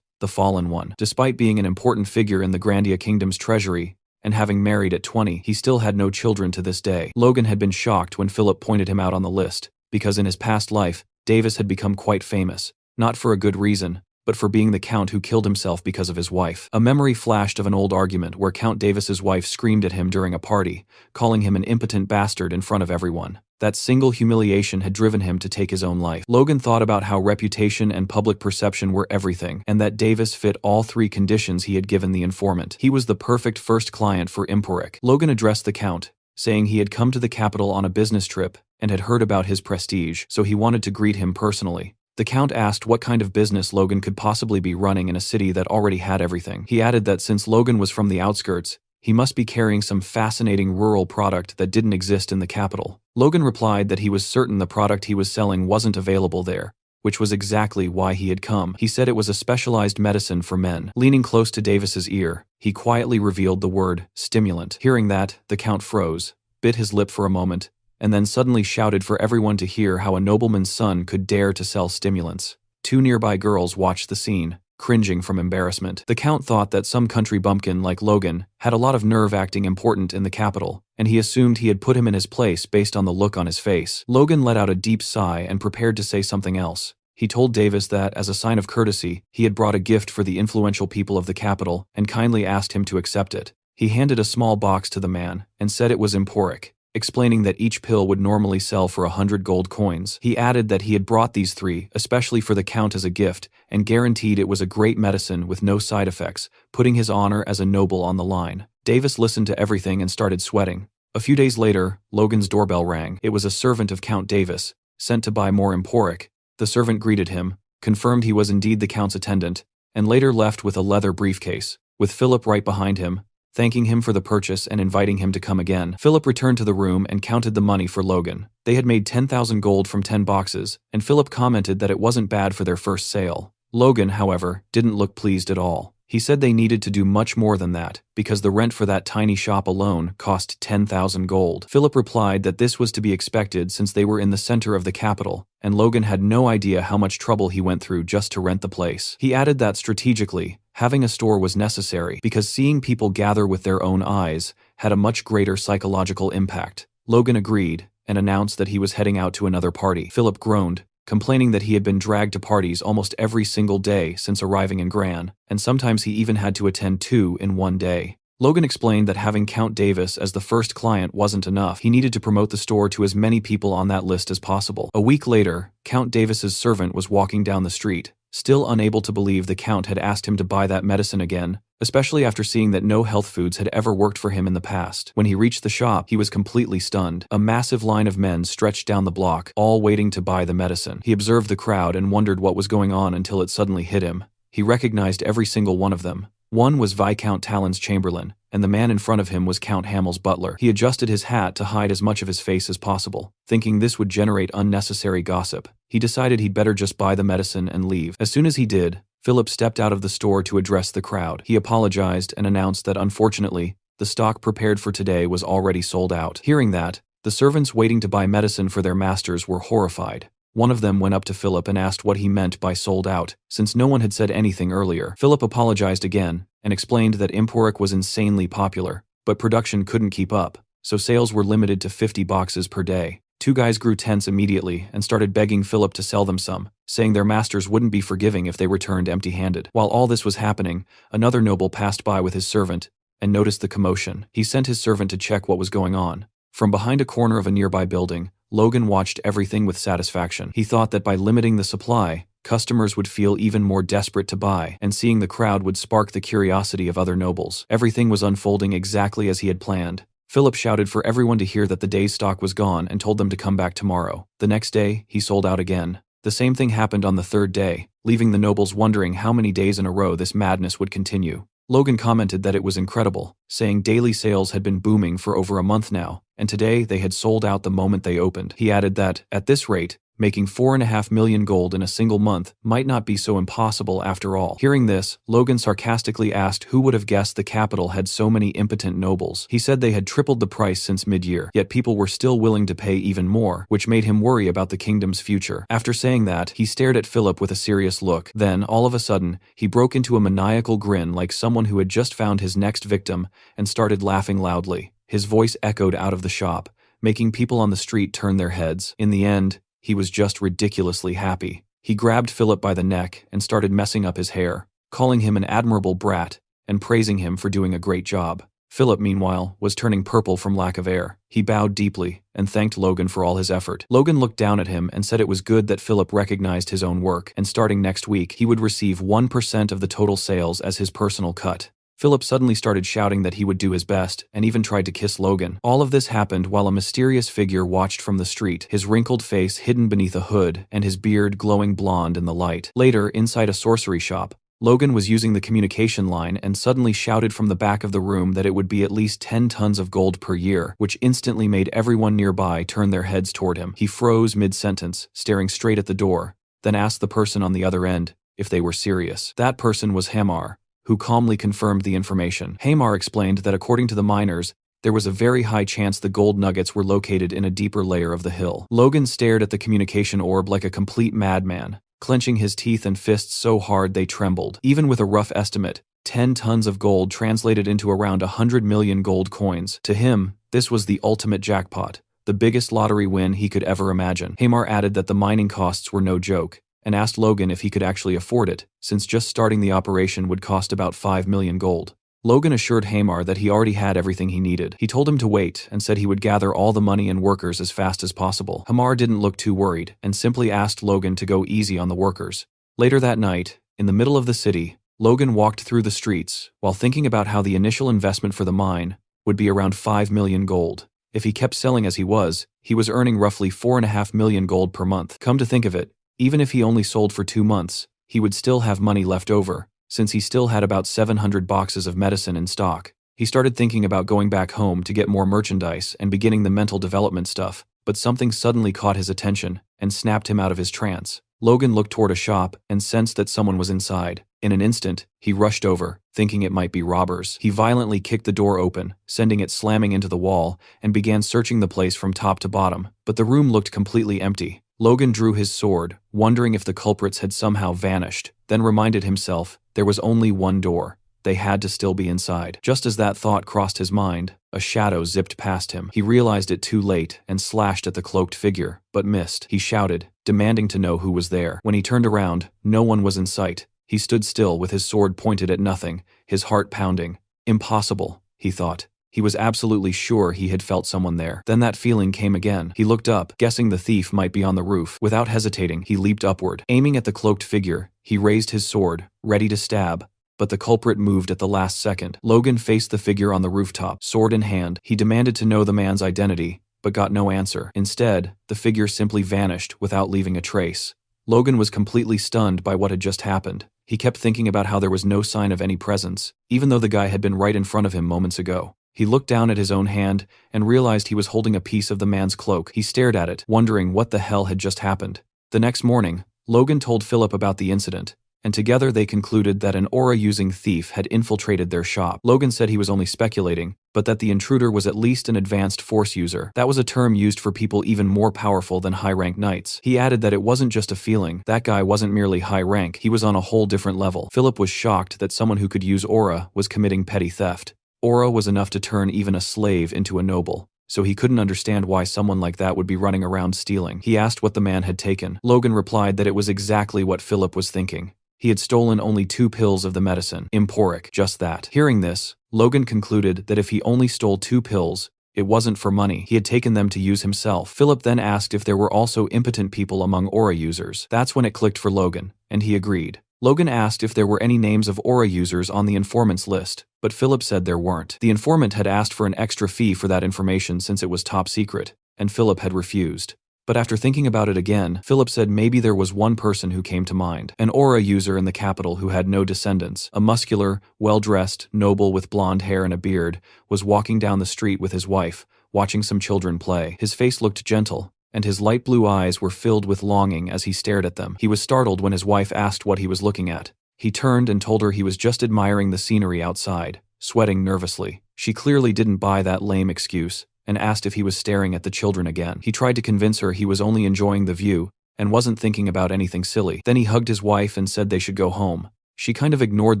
the fallen one. Despite being an important figure in the Grandia Kingdom's treasury, and having married at 20, he still had no children to this day. Logan had been shocked when Philip pointed him out on the list, because in his past life, Davis had become quite famous, not for a good reason, but for being the Count who killed himself because of his wife. A memory flashed of an old argument where Count Davis's wife screamed at him during a party, calling him an impotent bastard in front of everyone. That single humiliation had driven him to take his own life. Logan thought about how reputation and public perception were everything, and that Davis fit all three conditions he had given the informant. He was the perfect first client for Emporic. Logan addressed the Count, saying he had come to the capital on a business trip and had heard about his prestige, so he wanted to greet him personally. The Count asked what kind of business Logan could possibly be running in a city that already had everything. He added that since Logan was from the outskirts, he must be carrying some fascinating rural product that didn't exist in the capital. Logan replied that he was certain the product he was selling wasn't available there, which was exactly why he had come. He said it was a specialized medicine for men. Leaning close to Davis's ear, he quietly revealed the word stimulant. Hearing that, the Count froze, bit his lip for a moment, and then suddenly shouted for everyone to hear how a nobleman's son could dare to sell stimulants. Two nearby girls watched the scene, cringing from embarrassment. The Count thought that some country bumpkin like Logan had a lot of nerve acting important in the capital, and he assumed he had put him in his place based on the look on his face. Logan let out a deep sigh and prepared to say something else. He told Davis that, as a sign of courtesy, he had brought a gift for the influential people of the capital and kindly asked him to accept it. He handed a small box to the man and said it was emporic, explaining that each pill would normally sell for 100 gold coins. He added that he had brought these 3, especially for the Count as a gift, and guaranteed it was a great medicine with no side effects, putting his honor as a noble on the line. Davis listened to everything and started sweating. A few days later, Logan's doorbell rang. It was a servant of Count Davis, sent to buy more emporic. The servant greeted him, confirmed he was indeed the Count's attendant, and later left with a leather briefcase, with Philip right behind him, thanking him for the purchase and inviting him to come again. Philip returned to the room and counted the money for Logan. They had made 10,000 gold from 10 boxes, and Philip commented that it wasn't bad for their first sale. Logan, however, didn't look pleased at all. He said they needed to do much more than that, because the rent for that tiny shop alone cost 10,000 gold. Philip replied that this was to be expected since they were in the center of the capital, and Logan had no idea how much trouble he went through just to rent the place. He added that strategically, having a store was necessary because seeing people gather with their own eyes had a much greater psychological impact. Logan agreed and announced that he was heading out to another party. Philip groaned, complaining that he had been dragged to parties almost every single day since arriving in Gran, and sometimes he even had to attend 2 in one day. Logan explained that having Count Davis as the first client wasn't enough. He needed to promote the store to as many people on that list as possible. A week later, Count Davis's servant was walking down the street, still unable to believe the Count had asked him to buy that medicine again, especially after seeing that no health foods had ever worked for him in the past. When he reached the shop, he was completely stunned. A massive line of men stretched down the block, all waiting to buy the medicine. He observed the crowd and wondered what was going on until it suddenly hit him. He recognized every single one of them. One was Viscount Talon's chamberlain, and the man in front of him was Count Hamel's butler. He adjusted his hat to hide as much of his face as possible, thinking this would generate unnecessary gossip. He decided he'd better just buy the medicine and leave. As soon as he did, Philip stepped out of the store to address the crowd. He apologized and announced that unfortunately, the stock prepared for today was already sold out. Hearing that, the servants waiting to buy medicine for their masters were horrified. One of them went up to Philip and asked what he meant by sold out, since no one had said anything earlier. Philip apologized again and explained that emporic was insanely popular, but production couldn't keep up, so sales were limited to 50 boxes per day. Two guys grew tense immediately and started begging Philip to sell them some, saying their masters wouldn't be forgiving if they returned empty-handed. While all this was happening, another noble passed by with his servant and noticed the commotion. He sent his servant to check what was going on. From behind a corner of a nearby building, Logan watched everything with satisfaction. He thought that by limiting the supply, customers would feel even more desperate to buy, and seeing the crowd would spark the curiosity of other nobles. Everything was unfolding exactly as he had planned. Philip shouted for everyone to hear that the day's stock was gone and told them to come back tomorrow. The next day, he sold out again. The same thing happened on the third day, leaving the nobles wondering how many days in a row this madness would continue. Logan commented that it was incredible, saying daily sales had been booming for over a month now, and today they had sold out the moment they opened. He added that, at this rate, making 4.5 million gold in a single month might not be so impossible after all. Hearing this, Logan sarcastically asked who would have guessed the capital had so many impotent nobles. He said they had tripled the price since mid-year, yet people were still willing to pay even more, which made him worry about the kingdom's future. After saying that, he stared at Philip with a serious look. Then, all of a sudden, he broke into a maniacal grin like someone who had just found his next victim and started laughing loudly. His voice echoed out of the shop, making people on the street turn their heads. In the end, he was just ridiculously happy. He grabbed Philip by the neck and started messing up his hair, calling him an admirable brat and praising him for doing a great job. Philip, meanwhile, was turning purple from lack of air. He bowed deeply and thanked Logan for all his effort. Logan looked down at him and said it was good that Philip recognized his own work, and starting next week, he would receive 1% of the total sales as his personal cut. Philip suddenly started shouting that he would do his best, and even tried to kiss Logan. All of this happened while a mysterious figure watched from the street, his wrinkled face hidden beneath a hood, and his beard glowing blonde in the light. Later, inside a sorcery shop, Logan was using the communication line and suddenly shouted from the back of the room that it would be at least 10 tons of gold per year, which instantly made everyone nearby turn their heads toward him. He froze mid-sentence, staring straight at the door, then asked the person on the other end if they were serious. That person was Hamar, who calmly confirmed the information. Hamar explained that according to the miners, there was a very high chance the gold nuggets were located in a deeper layer of the hill. Logan stared at the communication orb like a complete madman, clenching his teeth and fists so hard they trembled. Even with a rough estimate, 10 tons of gold translated into around 100 million gold coins. To him, this was the ultimate jackpot, the biggest lottery win he could ever imagine. Hamar added that the mining costs were no joke, and asked Logan if he could actually afford it, since just starting the operation would cost about 5 million gold. Logan assured Hamar that he already had everything he needed. He told him to wait and said he would gather all the money and workers as fast as possible. Hamar didn't look too worried and simply asked Logan to go easy on the workers. Later that night, in the middle of the city, Logan walked through the streets while thinking about how the initial investment for the mine would be around 5 million gold. If he kept selling as he was earning roughly 4.5 million gold per month. Come to think of it, even if he only sold for 2 months, he would still have money left over, since he still had about 700 boxes of medicine in stock. He started thinking about going back home to get more merchandise and beginning the mental development stuff, but something suddenly caught his attention and snapped him out of his trance. Logan looked toward a shop and sensed that someone was inside. In an instant, he rushed over, thinking it might be robbers. He violently kicked the door open, sending it slamming into the wall, and began searching the place from top to bottom, but the room looked completely empty. Logan drew his sword, wondering if the culprits had somehow vanished, then reminded himself there was only one door. They had to still be inside. Just as that thought crossed his mind, a shadow zipped past him. He realized it too late and slashed at the cloaked figure, but missed. He shouted, demanding to know who was there. When he turned around, no one was in sight. He stood still with his sword pointed at nothing, his heart pounding. Impossible, he thought. He was absolutely sure he had felt someone there. Then that feeling came again. He looked up, guessing the thief might be on the roof. Without hesitating, he leaped upward. Aiming at the cloaked figure, he raised his sword, ready to stab. But the culprit moved at the last second. Logan faced the figure on the rooftop, sword in hand. He demanded to know the man's identity, but got no answer. Instead, the figure simply vanished without leaving a trace. Logan was completely stunned by what had just happened. He kept thinking about how there was no sign of any presence, even though the guy had been right in front of him moments ago. He looked down at his own hand and realized he was holding a piece of the man's cloak. He stared at it, wondering what the hell had just happened. The next morning, Logan told Philip about the incident, and together they concluded that an aura-using thief had infiltrated their shop. Logan said he was only speculating, but that the intruder was at least an advanced force user. That was a term used for people even more powerful than high-rank knights. He added that it wasn't just a feeling. That guy wasn't merely high rank, he was on a whole different level. Philip was shocked that someone who could use aura was committing petty theft. Aura was enough to turn even a slave into a noble, so he couldn't understand why someone like that would be running around stealing. He asked what the man had taken. Logan replied that it was exactly what Philip was thinking. He had stolen only 2 pills of the medicine, Emporic, just that. Hearing this, Logan concluded that if he only stole 2 pills, it wasn't for money. He had taken them to use himself. Philip then asked if there were also impotent people among aura users. That's when it clicked for Logan, and he agreed. Logan asked if there were any names of aura users on the informant's list, but Philip said there weren't. The informant had asked for an extra fee for that information since it was top secret, and Philip had refused. But after thinking about it again, Philip said maybe there was one person who came to mind. An aura user in the capital who had no descendants. A muscular, well-dressed, noble with blonde hair and a beard, was walking down the street with his wife, watching some children play. His face looked gentle, and his light blue eyes were filled with longing as he stared at them. He was startled when his wife asked what he was looking at. He turned and told her he was just admiring the scenery outside, sweating nervously. She clearly didn't buy that lame excuse, and asked if he was staring at the children again. He tried to convince her he was only enjoying the view and wasn't thinking about anything silly. Then he hugged his wife and said they should go home. She kind of ignored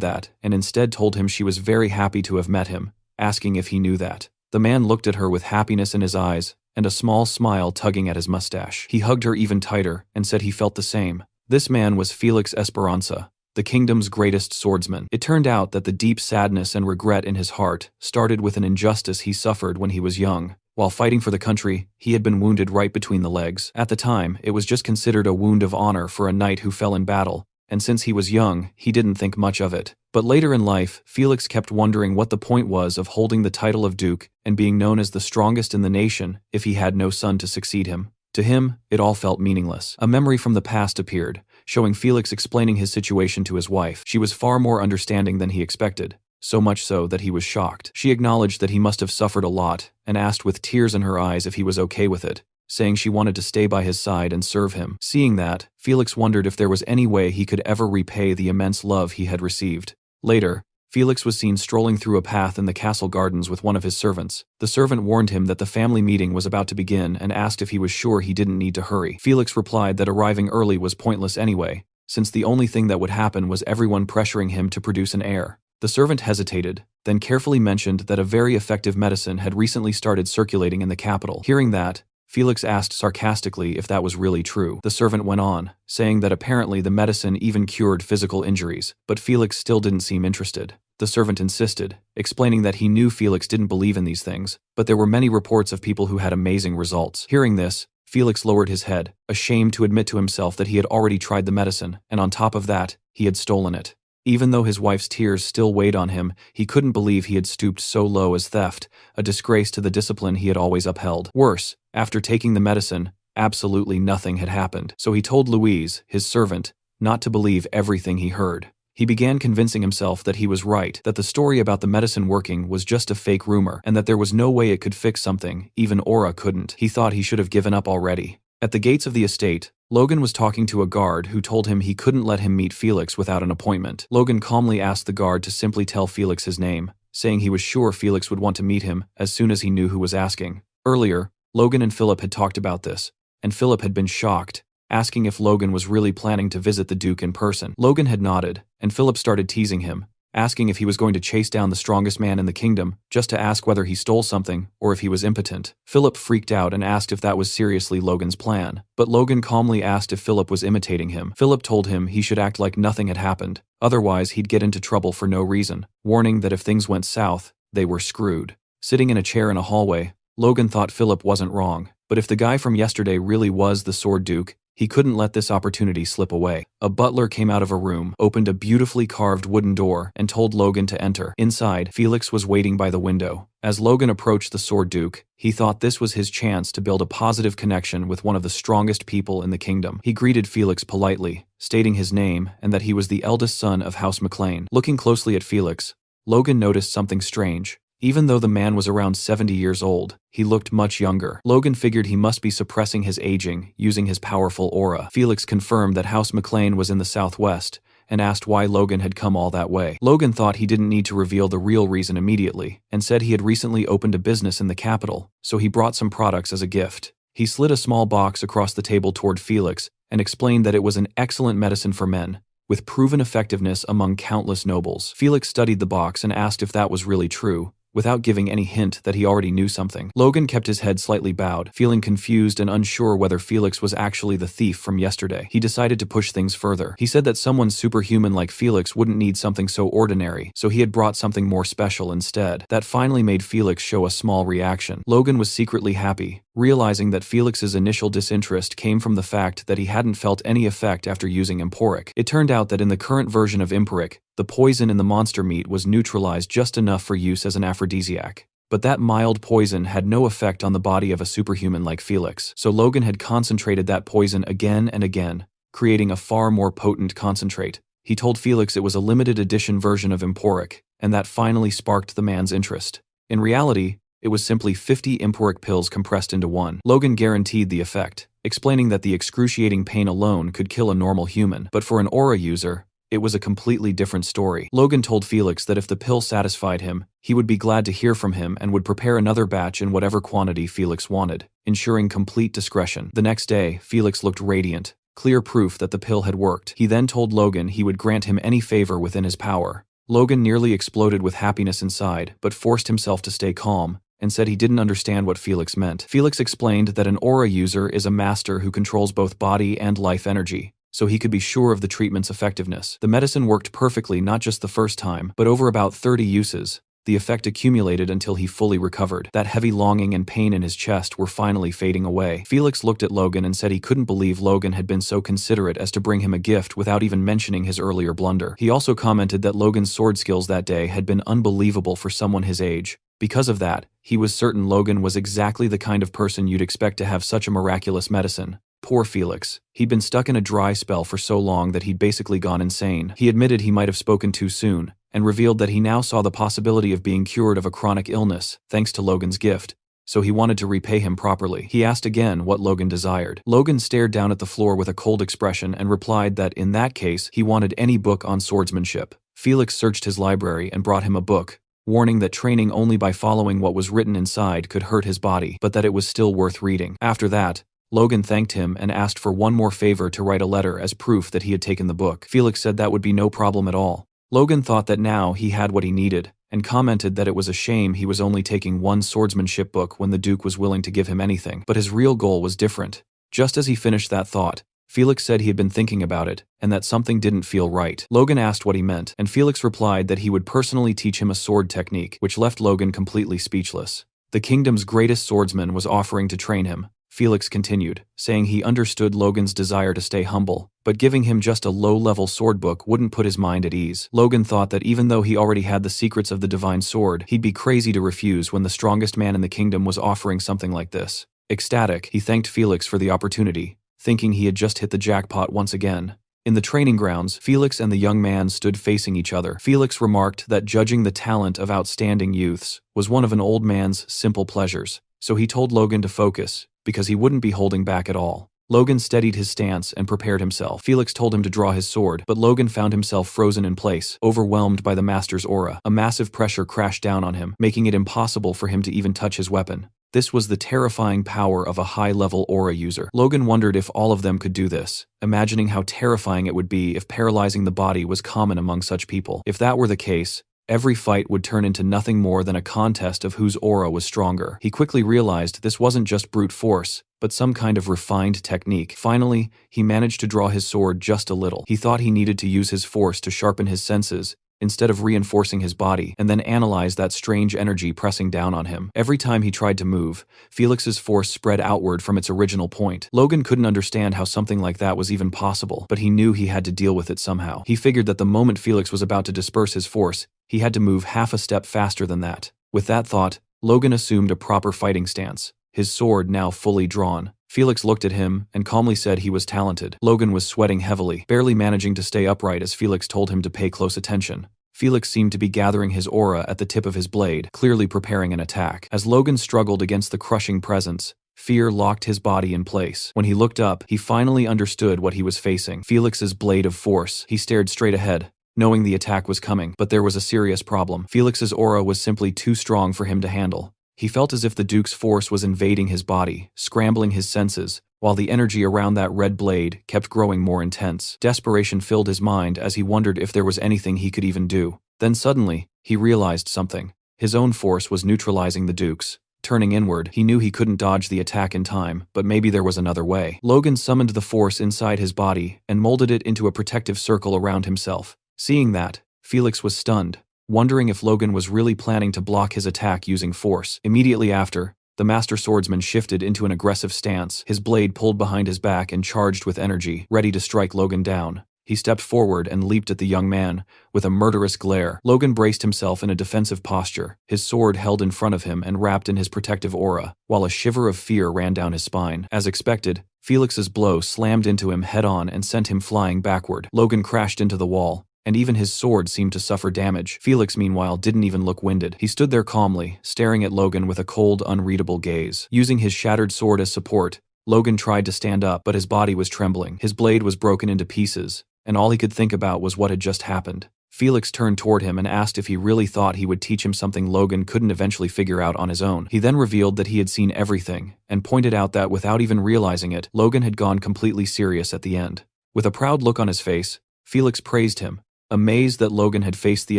that and instead told him she was very happy to have met him, asking if he knew that. The man looked at her with happiness in his eyes and a small smile tugging at his mustache. He hugged her even tighter and said he felt the same. This man was Felix Esperanza, the kingdom's greatest swordsman. It turned out that the deep sadness and regret in his heart started with an injustice he suffered when he was young. While fighting for the country, he had been wounded right between the legs. At the time, it was just considered a wound of honor for a knight who fell in battle, and since he was young, he didn't think much of it. But later in life, Felix kept wondering what the point was of holding the title of Duke and being known as the strongest in the nation if he had no son to succeed him. To him, it all felt meaningless. A memory from the past appeared, showing Felix explaining his situation to his wife. She was far more understanding than he expected, so much so that he was shocked. She acknowledged that he must have suffered a lot and asked with tears in her eyes if he was okay with it, saying she wanted to stay by his side and serve him. Seeing that, Felix wondered if there was any way he could ever repay the immense love he had received. Later, Felix was seen strolling through a path in the castle gardens with one of his servants. The servant warned him that the family meeting was about to begin and asked if he was sure he didn't need to hurry. Felix replied that arriving early was pointless anyway, since the only thing that would happen was everyone pressuring him to produce an heir. The servant hesitated, then carefully mentioned that a very effective medicine had recently started circulating in the capital. Hearing that, Felix asked sarcastically if that was really true. The servant went on, saying that apparently the medicine even cured physical injuries, but Felix still didn't seem interested. The servant insisted, explaining that he knew Felix didn't believe in these things, but there were many reports of people who had amazing results. Hearing this, Felix lowered his head, ashamed to admit to himself that he had already tried the medicine, and on top of that, he had stolen it. Even though his wife's tears still weighed on him, he couldn't believe he had stooped so low as theft, a disgrace to the discipline he had always upheld. Worse, after taking the medicine, absolutely nothing had happened. So he told Louise, his servant, not to believe everything he heard. He began convincing himself that he was right, that the story about the medicine working was just a fake rumor, and that there was no way it could fix something, even Aura couldn't. He thought he should have given up already. At the gates of the estate, Logan was talking to a guard who told him he couldn't let him meet Felix without an appointment. Logan calmly asked the guard to simply tell Felix his name, saying he was sure Felix would want to meet him as soon as he knew who was asking. Earlier, Logan and Philip had talked about this, and Philip had been shocked, asking if Logan was really planning to visit the Duke in person. Logan had nodded, and Philip started teasing him, asking if he was going to chase down the strongest man in the kingdom, just to ask whether he stole something or if he was impotent. Philip freaked out and asked if that was seriously Logan's plan, but Logan calmly asked if Philip was imitating him. Philip told him he should act like nothing had happened, otherwise he'd get into trouble for no reason, warning that if things went south, they were screwed. Sitting in a chair in a hallway, Logan thought Philip wasn't wrong, but if the guy from yesterday really was the Sword Duke, he couldn't let this opportunity slip away. A butler came out of a room, opened a beautifully carved wooden door, and told Logan to enter. Inside, Felix was waiting by the window. As Logan approached the Sword Duke, he thought this was his chance to build a positive connection with one of the strongest people in the kingdom. He greeted Felix politely, stating his name and that he was the eldest son of House McLean. Looking closely at Felix, Logan noticed something strange. Even though the man was around 70 years old, he looked much younger. Logan figured he must be suppressing his aging using his powerful aura. Felix confirmed that House McLean was in the southwest and asked why Logan had come all that way. Logan thought he didn't need to reveal the real reason immediately and said he had recently opened a business in the capital, so he brought some products as a gift. He slid a small box across the table toward Felix and explained that it was an excellent medicine for men, with proven effectiveness among countless nobles. Felix studied the box and asked if that was really true, without giving any hint that he already knew something. Logan kept his head slightly bowed, feeling confused and unsure whether Felix was actually the thief from yesterday. He decided to push things further. He said that someone superhuman like Felix wouldn't need something so ordinary, so he had brought something more special instead. That finally made Felix show a small reaction. Logan was secretly happy, realizing that Felix's initial disinterest came from the fact that he hadn't felt any effect after using Emporic. It turned out that in the current version of Emporic, the poison in the monster meat was neutralized just enough for use as an aphrodisiac. But that mild poison had no effect on the body of a superhuman like Felix, so Logan had concentrated that poison again and again, creating a far more potent concentrate. He told Felix it was a limited edition version of Emporic, and that finally sparked the man's interest. In reality, it was simply 50 Emporic pills compressed into one. Logan guaranteed the effect, explaining that the excruciating pain alone could kill a normal human, but for an aura user, it was a completely different story. Logan told Felix that if the pill satisfied him, he would be glad to hear from him and would prepare another batch in whatever quantity Felix wanted, ensuring complete discretion. The next day, Felix looked radiant, clear proof that the pill had worked. He then told Logan he would grant him any favor within his power. Logan nearly exploded with happiness inside, but forced himself to stay calm, and said he didn't understand what Felix meant. Felix explained that an aura user is a master who controls both body and life energy, so he could be sure of the treatment's effectiveness. The medicine worked perfectly not just the first time, but over about 30 uses, The effect accumulated until he fully recovered. That heavy longing and pain in his chest were finally fading away. Felix looked at Logan and said he couldn't believe Logan had been so considerate as to bring him a gift without even mentioning his earlier blunder. He also commented that Logan's sword skills that day had been unbelievable for someone his age. Because of that, he was certain Logan was exactly the kind of person you'd expect to have such a miraculous medicine. Poor Felix. He'd been stuck in a dry spell for so long that he'd basically gone insane. He admitted he might have spoken too soon, and revealed that he now saw the possibility of being cured of a chronic illness, thanks to Logan's gift. So he wanted to repay him properly. He asked again what Logan desired. Logan stared down at the floor with a cold expression and replied that in that case, he wanted any book on swordsmanship. Felix searched his library and brought him a book, warning that training only by following what was written inside could hurt his body, but that it was still worth reading. After that, Logan thanked him and asked for one more favor to write a letter as proof that he had taken the book. Felix said that would be no problem at all. Logan thought that now he had what he needed, and commented that it was a shame he was only taking one swordsmanship book when the Duke was willing to give him anything. But his real goal was different. Just as he finished that thought, Felix said he had been thinking about it, and that something didn't feel right. Logan asked what he meant, and Felix replied that he would personally teach him a sword technique, which left Logan completely speechless. The kingdom's greatest swordsman was offering to train him. Felix continued, saying he understood Logan's desire to stay humble, but giving him just a low-level sword book wouldn't put his mind at ease. Logan thought that even though he already had the secrets of the divine sword, he'd be crazy to refuse when the strongest man in the kingdom was offering something like this. Ecstatic, he thanked Felix for the opportunity, thinking he had just hit the jackpot once again. In the training grounds, Felix and the young man stood facing each other. Felix remarked that judging the talent of outstanding youths was one of an old man's simple pleasures, so he told Logan to focus, because he wouldn't be holding back at all. Logan steadied his stance and prepared himself. Felix told him to draw his sword, but Logan found himself frozen in place, overwhelmed by the master's aura. A massive pressure crashed down on him, making it impossible for him to even touch his weapon. This was the terrifying power of a high-level aura user. Logan wondered if all of them could do this, imagining how terrifying it would be if paralyzing the body was common among such people. If that were the case, every fight would turn into nothing more than a contest of whose aura was stronger. He quickly realized this wasn't just brute force, but some kind of refined technique. Finally, he managed to draw his sword just a little. He thought he needed to use his force to sharpen his senses, instead of reinforcing his body, and then analyze that strange energy pressing down on him. Every time he tried to move, Felix's force spread outward from its original point. Logan couldn't understand how something like that was even possible, but he knew he had to deal with it somehow. He figured that the moment Felix was about to disperse his force, he had to move half a step faster than that. With that thought, Logan assumed a proper fighting stance, his sword now fully drawn. Felix looked at him and calmly said he was talented. Logan was sweating heavily, barely managing to stay upright as Felix told him to pay close attention. Felix seemed to be gathering his aura at the tip of his blade, clearly preparing an attack. As Logan struggled against the crushing presence, fear locked his body in place. When he looked up, he finally understood what he was facing. Felix's blade of force. He stared straight ahead, knowing the attack was coming, but there was a serious problem. Felix's aura was simply too strong for him to handle. He felt as if the Duke's force was invading his body, scrambling his senses, while the energy around that red blade kept growing more intense. Desperation filled his mind as he wondered if there was anything he could even do. Then suddenly, he realized something. His own force was neutralizing the Duke's. Turning inward, he knew he couldn't dodge the attack in time, but maybe there was another way. Logan summoned the force inside his body and molded it into a protective circle around himself. Seeing that, Felix was stunned, wondering if Logan was really planning to block his attack using force. Immediately after, the master swordsman shifted into an aggressive stance, his blade pulled behind his back and charged with energy, ready to strike Logan down. He stepped forward and leaped at the young man, with a murderous glare. Logan braced himself in a defensive posture, his sword held in front of him and wrapped in his protective aura, while a shiver of fear ran down his spine. As expected, Felix's blow slammed into him head-on and sent him flying backward. Logan crashed into the wall, and even his sword seemed to suffer damage. Felix, meanwhile, didn't even look winded. He stood there calmly, staring at Logan with a cold, unreadable gaze. Using his shattered sword as support, Logan tried to stand up, but his body was trembling. His blade was broken into pieces, and all he could think about was what had just happened. Felix turned toward him and asked if he really thought he would teach him something Logan couldn't eventually figure out on his own. He then revealed that he had seen everything, and pointed out that without even realizing it, Logan had gone completely serious at the end. With a proud look on his face, Felix praised him, amazed that Logan had faced the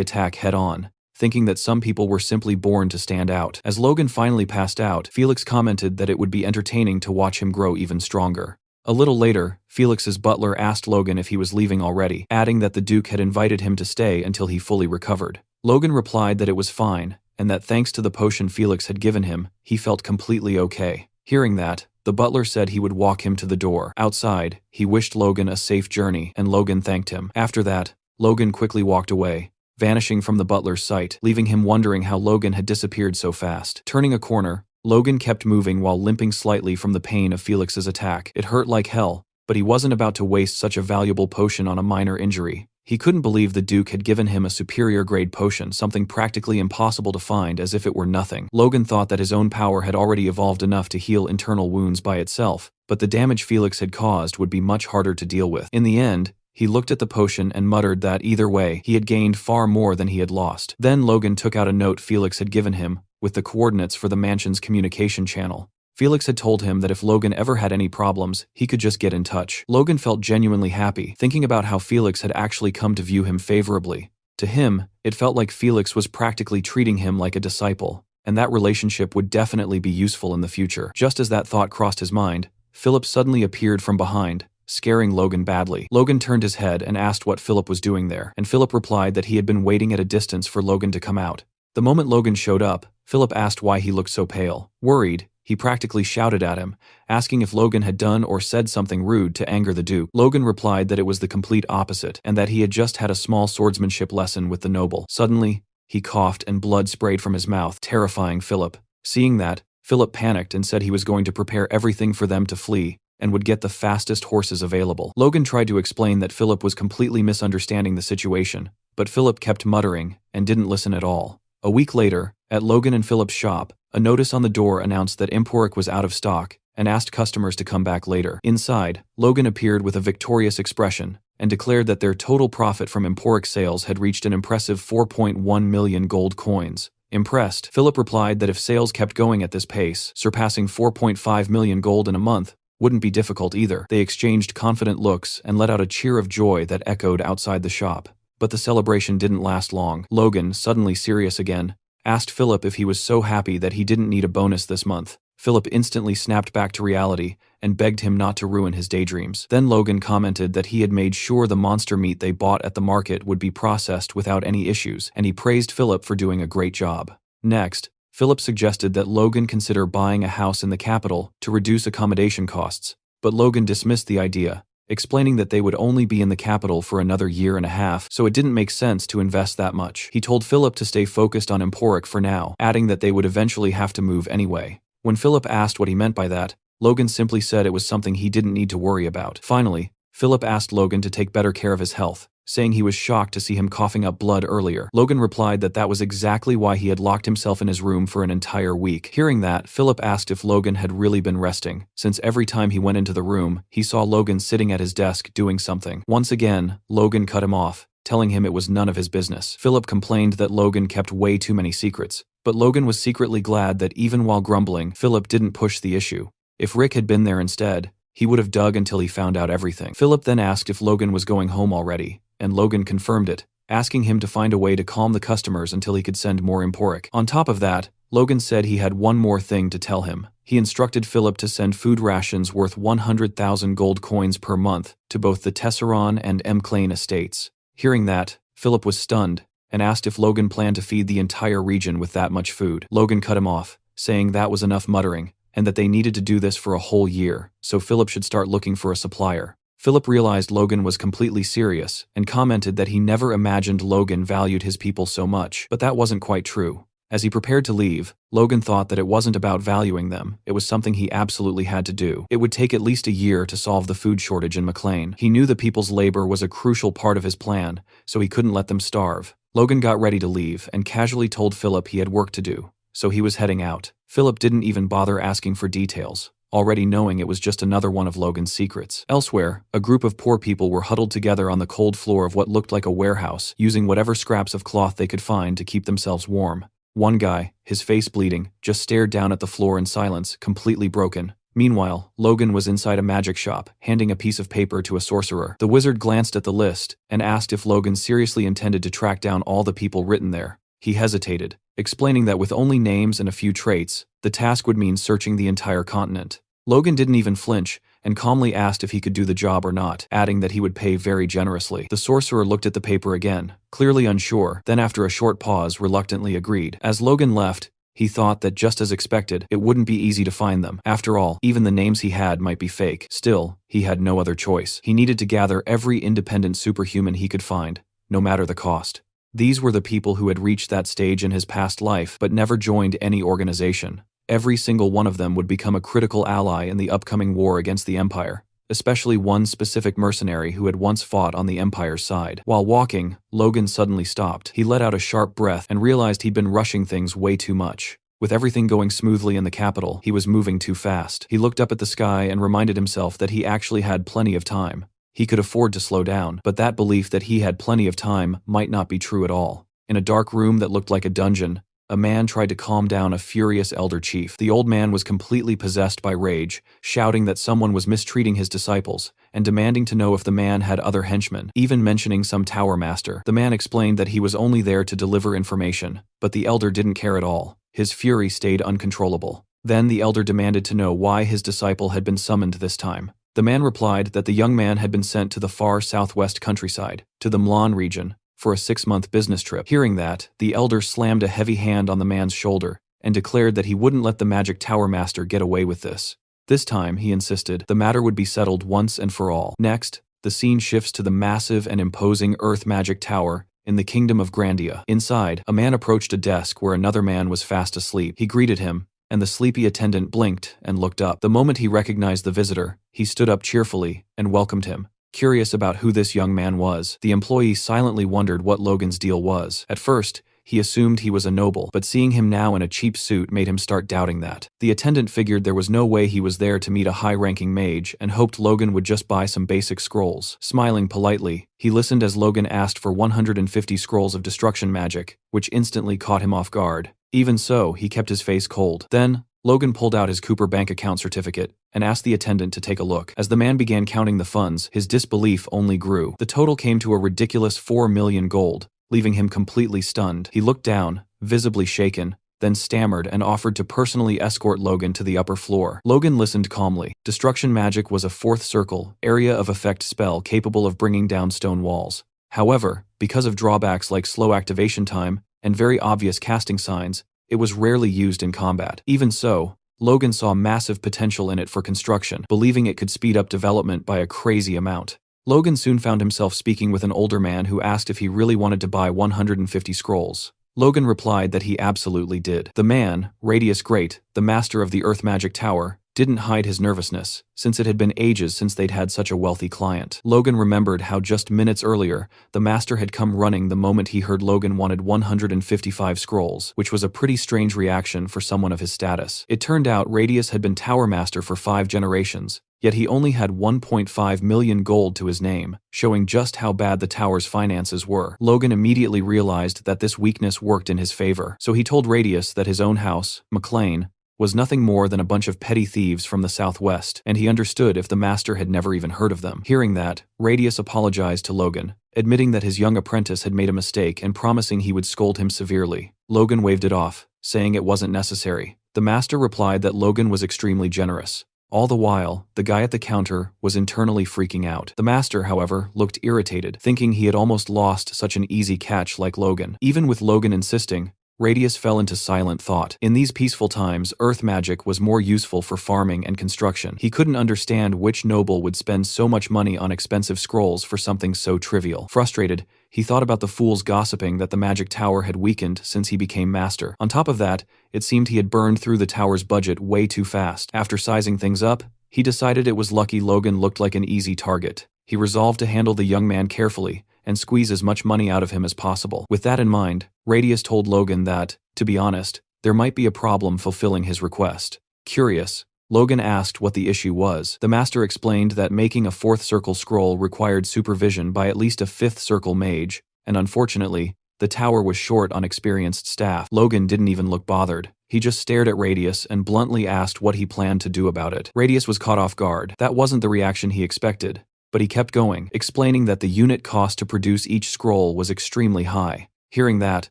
attack head-on, thinking that some people were simply born to stand out. As Logan finally passed out, Felix commented that it would be entertaining to watch him grow even stronger. A little later, Felix's butler asked Logan if he was leaving already, adding that the Duke had invited him to stay until he fully recovered. Logan replied that it was fine, and that thanks to the potion Felix had given him, he felt completely okay. Hearing that, the butler said he would walk him to the door. Outside, he wished Logan a safe journey, and Logan thanked him. After that, Logan quickly walked away, vanishing from the butler's sight, leaving him wondering how Logan had disappeared so fast. Turning a corner, Logan kept moving while limping slightly from the pain of Felix's attack. It hurt like hell, but he wasn't about to waste such a valuable potion on a minor injury. He couldn't believe the Duke had given him a superior-grade potion, something practically impossible to find, as if it were nothing. Logan thought that his own power had already evolved enough to heal internal wounds by itself, but the damage Felix had caused would be much harder to deal with. In the end, he looked at the potion and muttered that either way, he had gained far more than he had lost. Then Logan took out a note Felix had given him, with the coordinates for the mansion's communication channel. Felix had told him that if Logan ever had any problems, he could just get in touch. Logan felt genuinely happy, thinking about how Felix had actually come to view him favorably. To him, it felt like Felix was practically treating him like a disciple, and that relationship would definitely be useful in the future. Just as that thought crossed his mind, Philip suddenly appeared from behind, scaring Logan badly. Logan turned his head and asked what Philip was doing there, and Philip replied that he had been waiting at a distance for Logan to come out. The moment Logan showed up, Philip asked why he looked so pale. Worried, he practically shouted at him, asking if Logan had done or said something rude to anger the Duke. Logan replied that it was the complete opposite, and that he had just had a small swordsmanship lesson with the noble. Suddenly, he coughed and blood sprayed from his mouth, terrifying Philip. Seeing that, Philip panicked and said he was going to prepare everything for them to flee, and would get the fastest horses available. Logan tried to explain that Philip was completely misunderstanding the situation, but Philip kept muttering and didn't listen at all. A week later, at Logan and Philip's shop, a notice on the door announced that Emporic was out of stock and asked customers to come back later. Inside, Logan appeared with a victorious expression and declared that their total profit from Emporic sales had reached an impressive 4.1 million gold coins. Impressed, Philip replied that if sales kept going at this pace, surpassing 4.5 million gold in a month wouldn't be difficult either. They exchanged confident looks and let out a cheer of joy that echoed outside the shop. But the celebration didn't last long. Logan, suddenly serious again, asked Philip if he was so happy that he didn't need a bonus this month. Philip instantly snapped back to reality and begged him not to ruin his daydreams. Then Logan commented that he had made sure the monster meat they bought at the market would be processed without any issues, and he praised Philip for doing a great job. Next, Philip suggested that Logan consider buying a house in the capital to reduce accommodation costs, but Logan dismissed the idea, explaining that they would only be in the capital for another year and a half, so it didn't make sense to invest that much. He told Philip to stay focused on Emporic for now, adding that they would eventually have to move anyway. When Philip asked what he meant by that, Logan simply said it was something he didn't need to worry about. Finally, Philip asked Logan to take better care of his health, saying he was shocked to see him coughing up blood earlier. Logan replied that that was exactly why he had locked himself in his room for an entire week. Hearing that, Philip asked if Logan had really been resting, since every time he went into the room, he saw Logan sitting at his desk doing something. Once again, Logan cut him off, telling him it was none of his business. Philip complained that Logan kept way too many secrets, but Logan was secretly glad that even while grumbling, Philip didn't push the issue. If Rick had been there instead, he would have dug until he found out everything. Philip then asked if Logan was going home already, and Logan confirmed it, asking him to find a way to calm the customers until he could send more Emporic. On top of that, Logan said he had one more thing to tell him. He instructed Philip to send food rations worth 100,000 gold coins per month to both the Tesseron and M'Clane estates. Hearing that, Philip was stunned and asked if Logan planned to feed the entire region with that much food. Logan cut him off, saying that was enough muttering, and that they needed to do this for a whole year, so Philip should start looking for a supplier. Philip realized Logan was completely serious and commented that he never imagined Logan valued his people so much, but that wasn't quite true. As he prepared to leave, Logan thought that it wasn't about valuing them, it was something he absolutely had to do. It would take at least a year to solve the food shortage in M'Clane. He knew the people's labor was a crucial part of his plan, so he couldn't let them starve. Logan got ready to leave and casually told Philip he had work to do, so he was heading out. Philip didn't even bother asking for details, already knowing it was just another one of Logan's secrets. Elsewhere, a group of poor people were huddled together on the cold floor of what looked like a warehouse, using whatever scraps of cloth they could find to keep themselves warm. One guy, his face bleeding, just stared down at the floor in silence, completely broken. Meanwhile, Logan was inside a magic shop, handing a piece of paper to a sorcerer. The wizard glanced at the list and asked if Logan seriously intended to track down all the people written there. He hesitated, explaining that with only names and a few traits, the task would mean searching the entire continent. Logan didn't even flinch and calmly asked if he could do the job or not, adding that he would pay very generously. The sorcerer looked at the paper again, clearly unsure, then after a short pause reluctantly agreed. As Logan left, he thought that just as expected, it wouldn't be easy to find them. After all, even the names he had might be fake. Still, he had no other choice. He needed to gather every independent superhuman he could find, no matter the cost. These were the people who had reached that stage in his past life but never joined any organization. Every single one of them would become a critical ally in the upcoming war against the Empire, especially one specific mercenary who had once fought on the Empire's side. While walking, Logan suddenly stopped. He let out a sharp breath and realized he'd been rushing things way too much. With everything going smoothly in the capital, he was moving too fast. He looked up at the sky and reminded himself that he actually had plenty of time. He could afford to slow down, but that belief that he had plenty of time might not be true at all. In a dark room that looked like a dungeon, a man tried to calm down a furious elder chief. The old man was completely possessed by rage, shouting that someone was mistreating his disciples, and demanding to know if the man had other henchmen, even mentioning some tower master. The man explained that he was only there to deliver information, but the elder didn't care at all. His fury stayed uncontrollable. Then the elder demanded to know why his disciple had been summoned this time. The man replied that the young man had been sent to the far southwest countryside, to the Mlan region, for a 6-month business trip. Hearing that, the elder slammed a heavy hand on the man's shoulder and declared that he wouldn't let the magic tower master get away with this. This time, he insisted, the matter would be settled once and for all. Next, the scene shifts to the massive and imposing Earth Magic Tower in the Kingdom of Grandia. Inside, a man approached a desk where another man was fast asleep. He greeted him, and the sleepy attendant blinked and looked up. The moment he recognized the visitor, he stood up cheerfully and welcomed him. Curious about who this young man was, the employee silently wondered what Logan's deal was. At first, he assumed he was a noble, but seeing him now in a cheap suit made him start doubting that. The attendant figured there was no way he was there to meet a high-ranking mage and hoped Logan would just buy some basic scrolls. Smiling politely, he listened as Logan asked for 150 scrolls of destruction magic, which instantly caught him off guard. Even so, he kept his face cold. Then, Logan pulled out his Cooper bank account certificate and asked the attendant to take a look. As the man began counting the funds, his disbelief only grew. The total came to a ridiculous 4 million gold, leaving him completely stunned. He looked down, visibly shaken, then stammered and offered to personally escort Logan to the upper floor. Logan listened calmly. Destruction magic was a 4th circle, area of effect spell capable of bringing down stone walls. However, because of drawbacks like slow activation time and very obvious casting signs, it was rarely used in combat. Even so, Logan saw massive potential in it for construction, believing it could speed up development by a crazy amount. Logan soon found himself speaking with an older man who asked if he really wanted to buy 150 scrolls. Logan replied that he absolutely did. The man, Radius Great, the master of the Earth Magic Tower, didn't hide his nervousness, since it had been ages since they'd had such a wealthy client. Logan remembered how just minutes earlier, the master had come running the moment he heard Logan wanted 155 scrolls, which was a pretty strange reaction for someone of his status. It turned out Radius had been Tower Master for 5 generations, yet he only had 1.5 million gold to his name, showing just how bad the tower's finances were. Logan immediately realized that this weakness worked in his favor, so he told Radius that his own house, McLean, was nothing more than a bunch of petty thieves from the southwest, and he understood if the master had never even heard of them. Hearing that, Radius apologized to Logan, admitting that his young apprentice had made a mistake and promising he would scold him severely. Logan waved it off, saying it wasn't necessary. The master replied that Logan was extremely generous. All the while, the guy at the counter was internally freaking out. The master, however, looked irritated, thinking he had almost lost such an easy catch like Logan. Even with Logan insisting, Radius fell into silent thought. In these peaceful times, earth magic was more useful for farming and construction. He couldn't understand which noble would spend so much money on expensive scrolls for something so trivial. Frustrated, he thought about the fools gossiping that the magic tower had weakened since he became master. On top of that, it seemed he had burned through the tower's budget way too fast. After sizing things up, he decided it was lucky Logan looked like an easy target. He resolved to handle the young man carefully and squeeze as much money out of him as possible. With that in mind, Radius told Logan that, to be honest, there might be a problem fulfilling his request. Curious, Logan asked what the issue was. The master explained that making a 4th circle scroll required supervision by at least a 5th circle mage, and unfortunately, the tower was short on experienced staff. Logan didn't even look bothered. He just stared at Radius and bluntly asked what he planned to do about it. Radius was caught off guard. That wasn't the reaction he expected. But he kept going, explaining that the unit cost to produce each scroll was extremely high. Hearing that,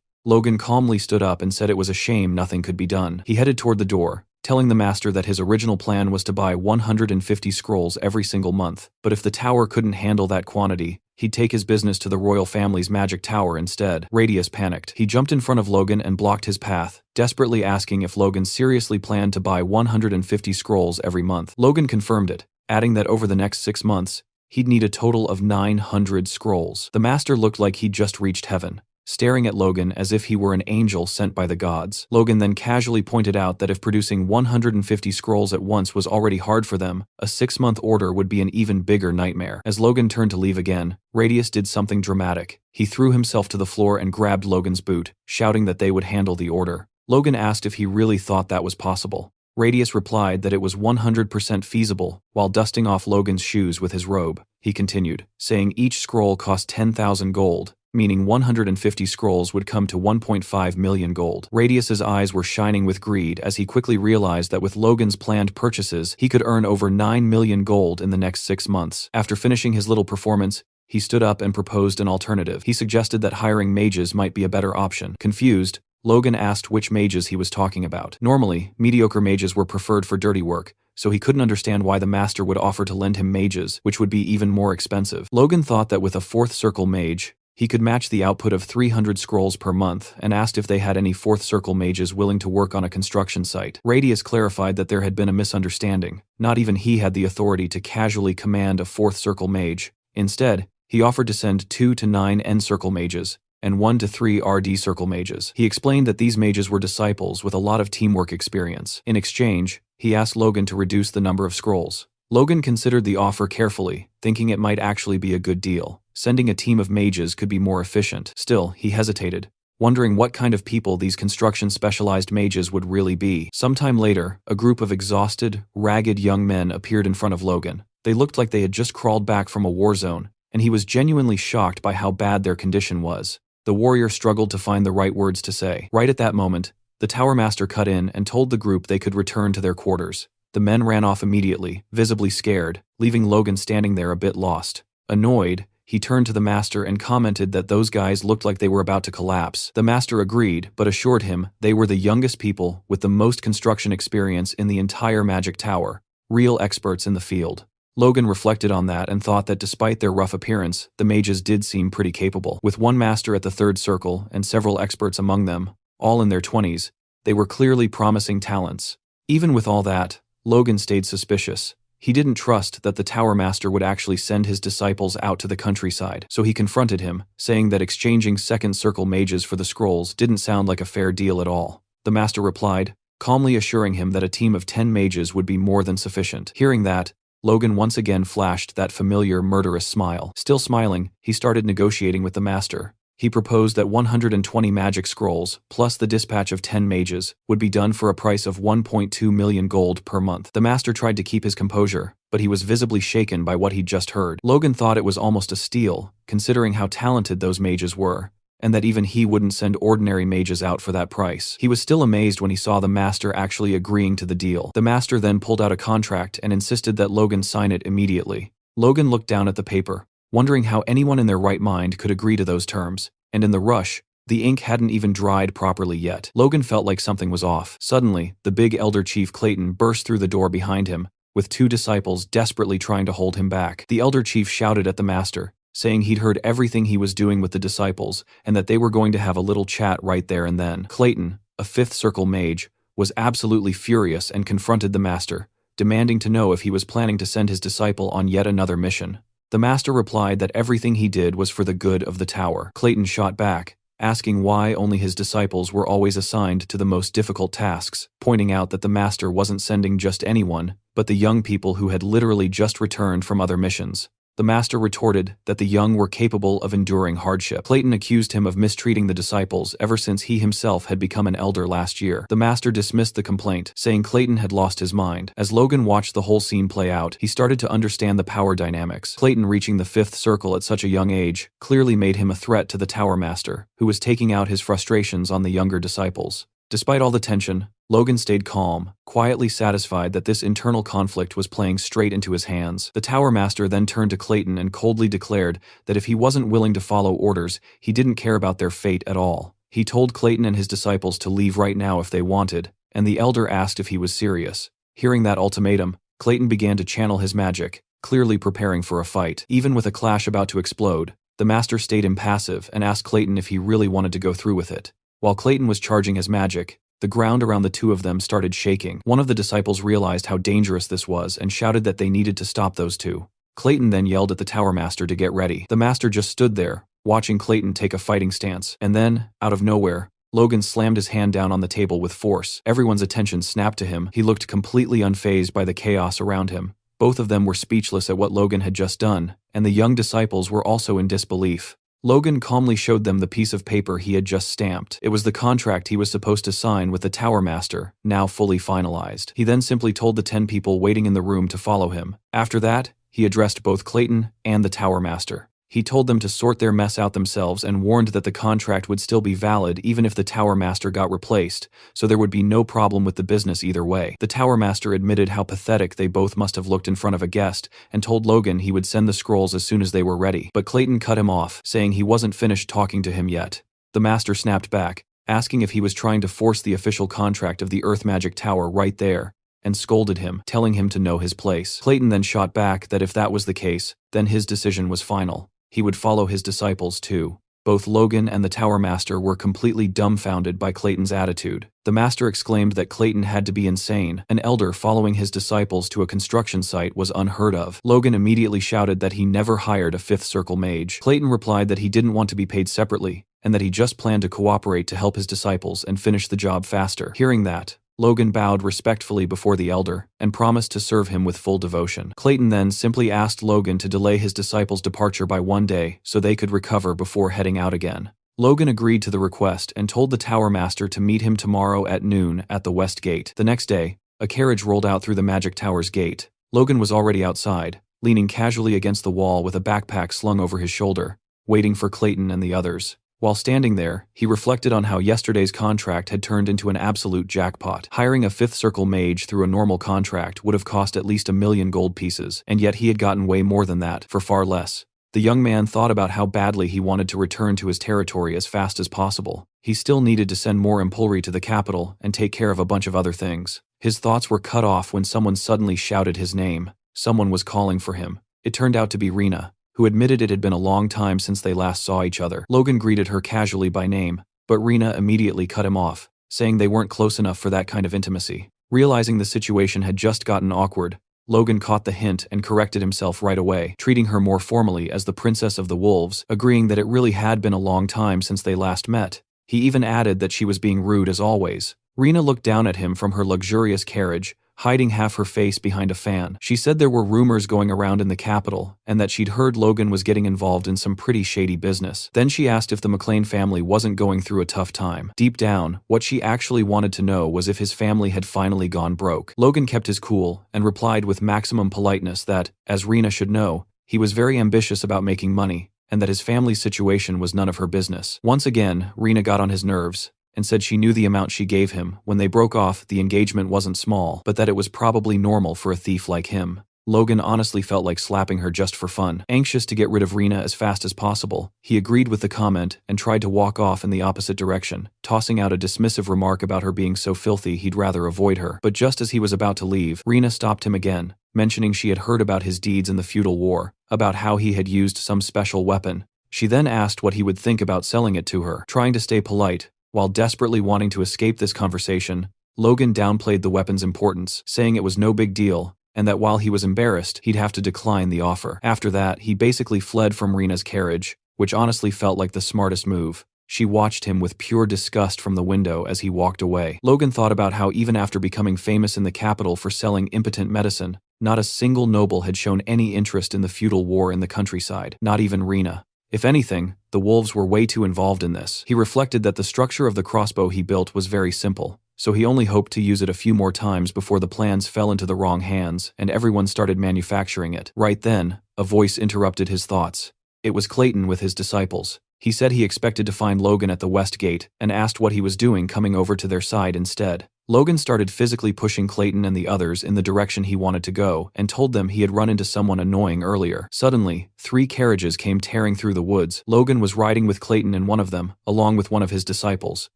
Logan calmly stood up and said it was a shame nothing could be done. He headed toward the door, telling the master that his original plan was to buy 150 scrolls every single month, but if the tower couldn't handle that quantity, he'd take his business to the royal family's magic tower instead. Radius panicked. He jumped in front of Logan and blocked his path, desperately asking if Logan seriously planned to buy 150 scrolls every month. Logan confirmed it, adding that over the next 6 months, he'd need a total of 900 scrolls. The master looked like he'd just reached heaven, staring at Logan as if he were an angel sent by the gods. Logan then casually pointed out that if producing 150 scrolls at once was already hard for them, a 6-month order would be an even bigger nightmare. As Logan turned to leave again, Radius did something dramatic. He threw himself to the floor and grabbed Logan's boot, shouting that they would handle the order. Logan asked if he really thought that was possible. Radius replied that it was 100% feasible. While dusting off Logan's shoes with his robe, he continued, saying each scroll cost 10,000 gold, meaning 150 scrolls would come to 1.5 million gold. Radius's eyes were shining with greed as he quickly realized that with Logan's planned purchases, he could earn over 9 million gold in the next 6 months. After finishing his little performance, he stood up and proposed an alternative. He suggested that hiring mages might be a better option. Confused, Logan asked which mages he was talking about. Normally, mediocre mages were preferred for dirty work, so he couldn't understand why the master would offer to lend him mages, which would be even more expensive. Logan thought that with a 4th circle mage, he could match the output of 300 scrolls per month and asked if they had any 4th circle mages willing to work on a construction site. Radius clarified that there had been a misunderstanding. Not even he had the authority to casually command a 4th circle mage. Instead, he offered to send 2 to 9 N circle mages and 1 to 3 RD circle mages. He explained that these mages were disciples with a lot of teamwork experience. In exchange, he asked Logan to reduce the number of scrolls. Logan considered the offer carefully, thinking it might actually be a good deal. Sending a team of mages could be more efficient. Still, he hesitated, wondering what kind of people these construction-specialized mages would really be. Sometime later, a group of exhausted, ragged young men appeared in front of Logan. They looked like they had just crawled back from a war zone, and he was genuinely shocked by how bad their condition was. The warrior struggled to find the right words to say. Right at that moment, the tower master cut in and told the group they could return to their quarters. The men ran off immediately, visibly scared, leaving Logan standing there a bit lost. Annoyed, he turned to the master and commented that those guys looked like they were about to collapse. The master agreed, but assured him they were the youngest people with the most construction experience in the entire magic tower, real experts in the field. Logan reflected on that and thought that despite their rough appearance, the mages did seem pretty capable. With one master at the 3rd circle and several experts among them, all in their 20s, they were clearly promising talents. Even with all that, Logan stayed suspicious. He didn't trust that the tower master would actually send his disciples out to the countryside, so he confronted him, saying that exchanging 2nd circle mages for the scrolls didn't sound like a fair deal at all. The master replied, calmly assuring him that a team of 10 mages would be more than sufficient. Hearing that, Logan once again flashed that familiar murderous smile. Still smiling, he started negotiating with the master. He proposed that 120 magic scrolls, plus the dispatch of 10 mages, would be done for a price of 1.2 million gold per month. The master tried to keep his composure, but he was visibly shaken by what he'd just heard. Logan thought it was almost a steal, considering how talented those mages were, and that even he wouldn't send ordinary mages out for that price. He was still amazed when he saw the master actually agreeing to the deal. The master then pulled out a contract and insisted that Logan sign it immediately. Logan looked down at the paper, wondering how anyone in their right mind could agree to those terms, and in the rush, the ink hadn't even dried properly yet. Logan felt like something was off. Suddenly, the big elder chief Clayton burst through the door behind him, with 2 disciples desperately trying to hold him back. The elder chief shouted at the master, saying he'd heard everything he was doing with the disciples and that they were going to have a little chat right there and then. Clayton, a 5th circle mage, was absolutely furious and confronted the master, demanding to know if he was planning to send his disciple on yet another mission. The master replied that everything he did was for the good of the tower. Clayton shot back, asking why only his disciples were always assigned to the most difficult tasks, pointing out that the master wasn't sending just anyone, but the young people who had literally just returned from other missions. The master retorted that the young were capable of enduring hardship. Clayton accused him of mistreating the disciples ever since he himself had become an elder last year. The master dismissed the complaint, saying Clayton had lost his mind. As Logan watched the whole scene play out, he started to understand the power dynamics. Clayton reaching the 5th circle at such a young age clearly made him a threat to the tower master, who was taking out his frustrations on the younger disciples. Despite all the tension, Logan stayed calm, quietly satisfied that this internal conflict was playing straight into his hands. The tower master then turned to Clayton and coldly declared that if he wasn't willing to follow orders, he didn't care about their fate at all. He told Clayton and his disciples to leave right now if they wanted, and the elder asked if he was serious. Hearing that ultimatum, Clayton began to channel his magic, clearly preparing for a fight. Even with a clash about to explode, the master stayed impassive and asked Clayton if he really wanted to go through with it. While Clayton was charging his magic, the ground around the two of them started shaking. One of the disciples realized how dangerous this was and shouted that they needed to stop those two. Clayton then yelled at the Tower Master to get ready. The master just stood there, watching Clayton take a fighting stance. And then, out of nowhere, Logan slammed his hand down on the table with force. Everyone's attention snapped to him. He looked completely unfazed by the chaos around him. Both of them were speechless at what Logan had just done, and the young disciples were also in disbelief. Logan calmly showed them the piece of paper he had just stamped. It was the contract he was supposed to sign with the Tower Master, now fully finalized. He then simply told the 10 people waiting in the room to follow him. After that, he addressed both Clayton and the Tower Master. He told them to sort their mess out themselves and warned that the contract would still be valid even if the Tower Master got replaced, so there would be no problem with the business either way. The Tower Master admitted how pathetic they both must have looked in front of a guest and told Logan he would send the scrolls as soon as they were ready. But Clayton cut him off, saying he wasn't finished talking to him yet. The Master snapped back, asking if he was trying to force the official contract of the Earth Magic Tower right there, and scolded him, telling him to know his place. Clayton then shot back that if that was the case, then his decision was final. He would follow his disciples too. Both Logan and the Tower Master were completely dumbfounded by Clayton's attitude. The Master exclaimed that Clayton had to be insane. An elder following his disciples to a construction site was unheard of. Logan immediately shouted that he never hired a fifth circle mage. Clayton replied that he didn't want to be paid separately, and that he just planned to cooperate to help his disciples and finish the job faster. Hearing that, Logan bowed respectfully before the elder and promised to serve him with full devotion. Clayton then simply asked Logan to delay his disciples' departure by 1 day so they could recover before heading out again. Logan agreed to the request and told the Tower Master to meet him tomorrow at noon at the West Gate. The next day, a carriage rolled out through the Magic Tower's gate. Logan was already outside, leaning casually against the wall with a backpack slung over his shoulder, waiting for Clayton and the others. While standing there, he reflected on how yesterday's contract had turned into an absolute jackpot. Hiring a fifth circle mage through a normal contract would have cost at least 1,000,000 gold pieces, and yet he had gotten way more than that, for far less. The young man thought about how badly he wanted to return to his territory as fast as possible. He still needed to send more impulry to the capital and take care of a bunch of other things. His thoughts were cut off when someone suddenly shouted his name. Someone was calling for him. It turned out to be Rena, who admitted it had been a long time since they last saw each other. Logan greeted her casually by name, but Rena immediately cut him off, saying they weren't close enough for that kind of intimacy. Realizing the situation had just gotten awkward, Logan caught the hint and corrected himself right away, treating her more formally as the Princess of the Wolves, agreeing that it really had been a long time since they last met. He even added that she was being rude as always. Rena looked down at him from her luxurious carriage, hiding half her face behind a fan. She said there were rumors going around in the capital, and that she'd heard Logan was getting involved in some pretty shady business. Then she asked if the McLean family wasn't going through a tough time. Deep down, what she actually wanted to know was if his family had finally gone broke. Logan kept his cool, and replied with maximum politeness that, as Rena should know, he was very ambitious about making money, and that his family's situation was none of her business. Once again, Rena got on his nerves, and said she knew the amount she gave him. When they broke off, the engagement wasn't small, but that it was probably normal for a thief like him. Logan honestly felt like slapping her just for fun. Anxious to get rid of Rena as fast as possible, he agreed with the comment and tried to walk off in the opposite direction, tossing out a dismissive remark about her being so filthy he'd rather avoid her. But just as he was about to leave, Rena stopped him again, mentioning she had heard about his deeds in the feudal war, about how he had used some special weapon. She then asked what he would think about selling it to her. Trying to stay polite, while desperately wanting to escape this conversation, Logan downplayed the weapon's importance, saying it was no big deal, and that while he was embarrassed, he'd have to decline the offer. After that, he basically fled from Rena's carriage, which honestly felt like the smartest move. She watched him with pure disgust from the window as he walked away. Logan thought about how even after becoming famous in the capital for selling impotent medicine, not a single noble had shown any interest in the feudal war in the countryside, not even Rena. If anything, the wolves were way too involved in this. He reflected that the structure of the crossbow he built was very simple, so he only hoped to use it a few more times before the plans fell into the wrong hands and everyone started manufacturing it. Right then, a voice interrupted his thoughts. It was Clayton with his disciples. He said he expected to find Logan at the West Gate and asked what he was doing coming over to their side instead. Logan started physically pushing Clayton and the others in the direction he wanted to go and told them he had run into someone annoying earlier. Suddenly, 3 carriages came tearing through the woods. Logan was riding with Clayton in one of them, along with one of his disciples.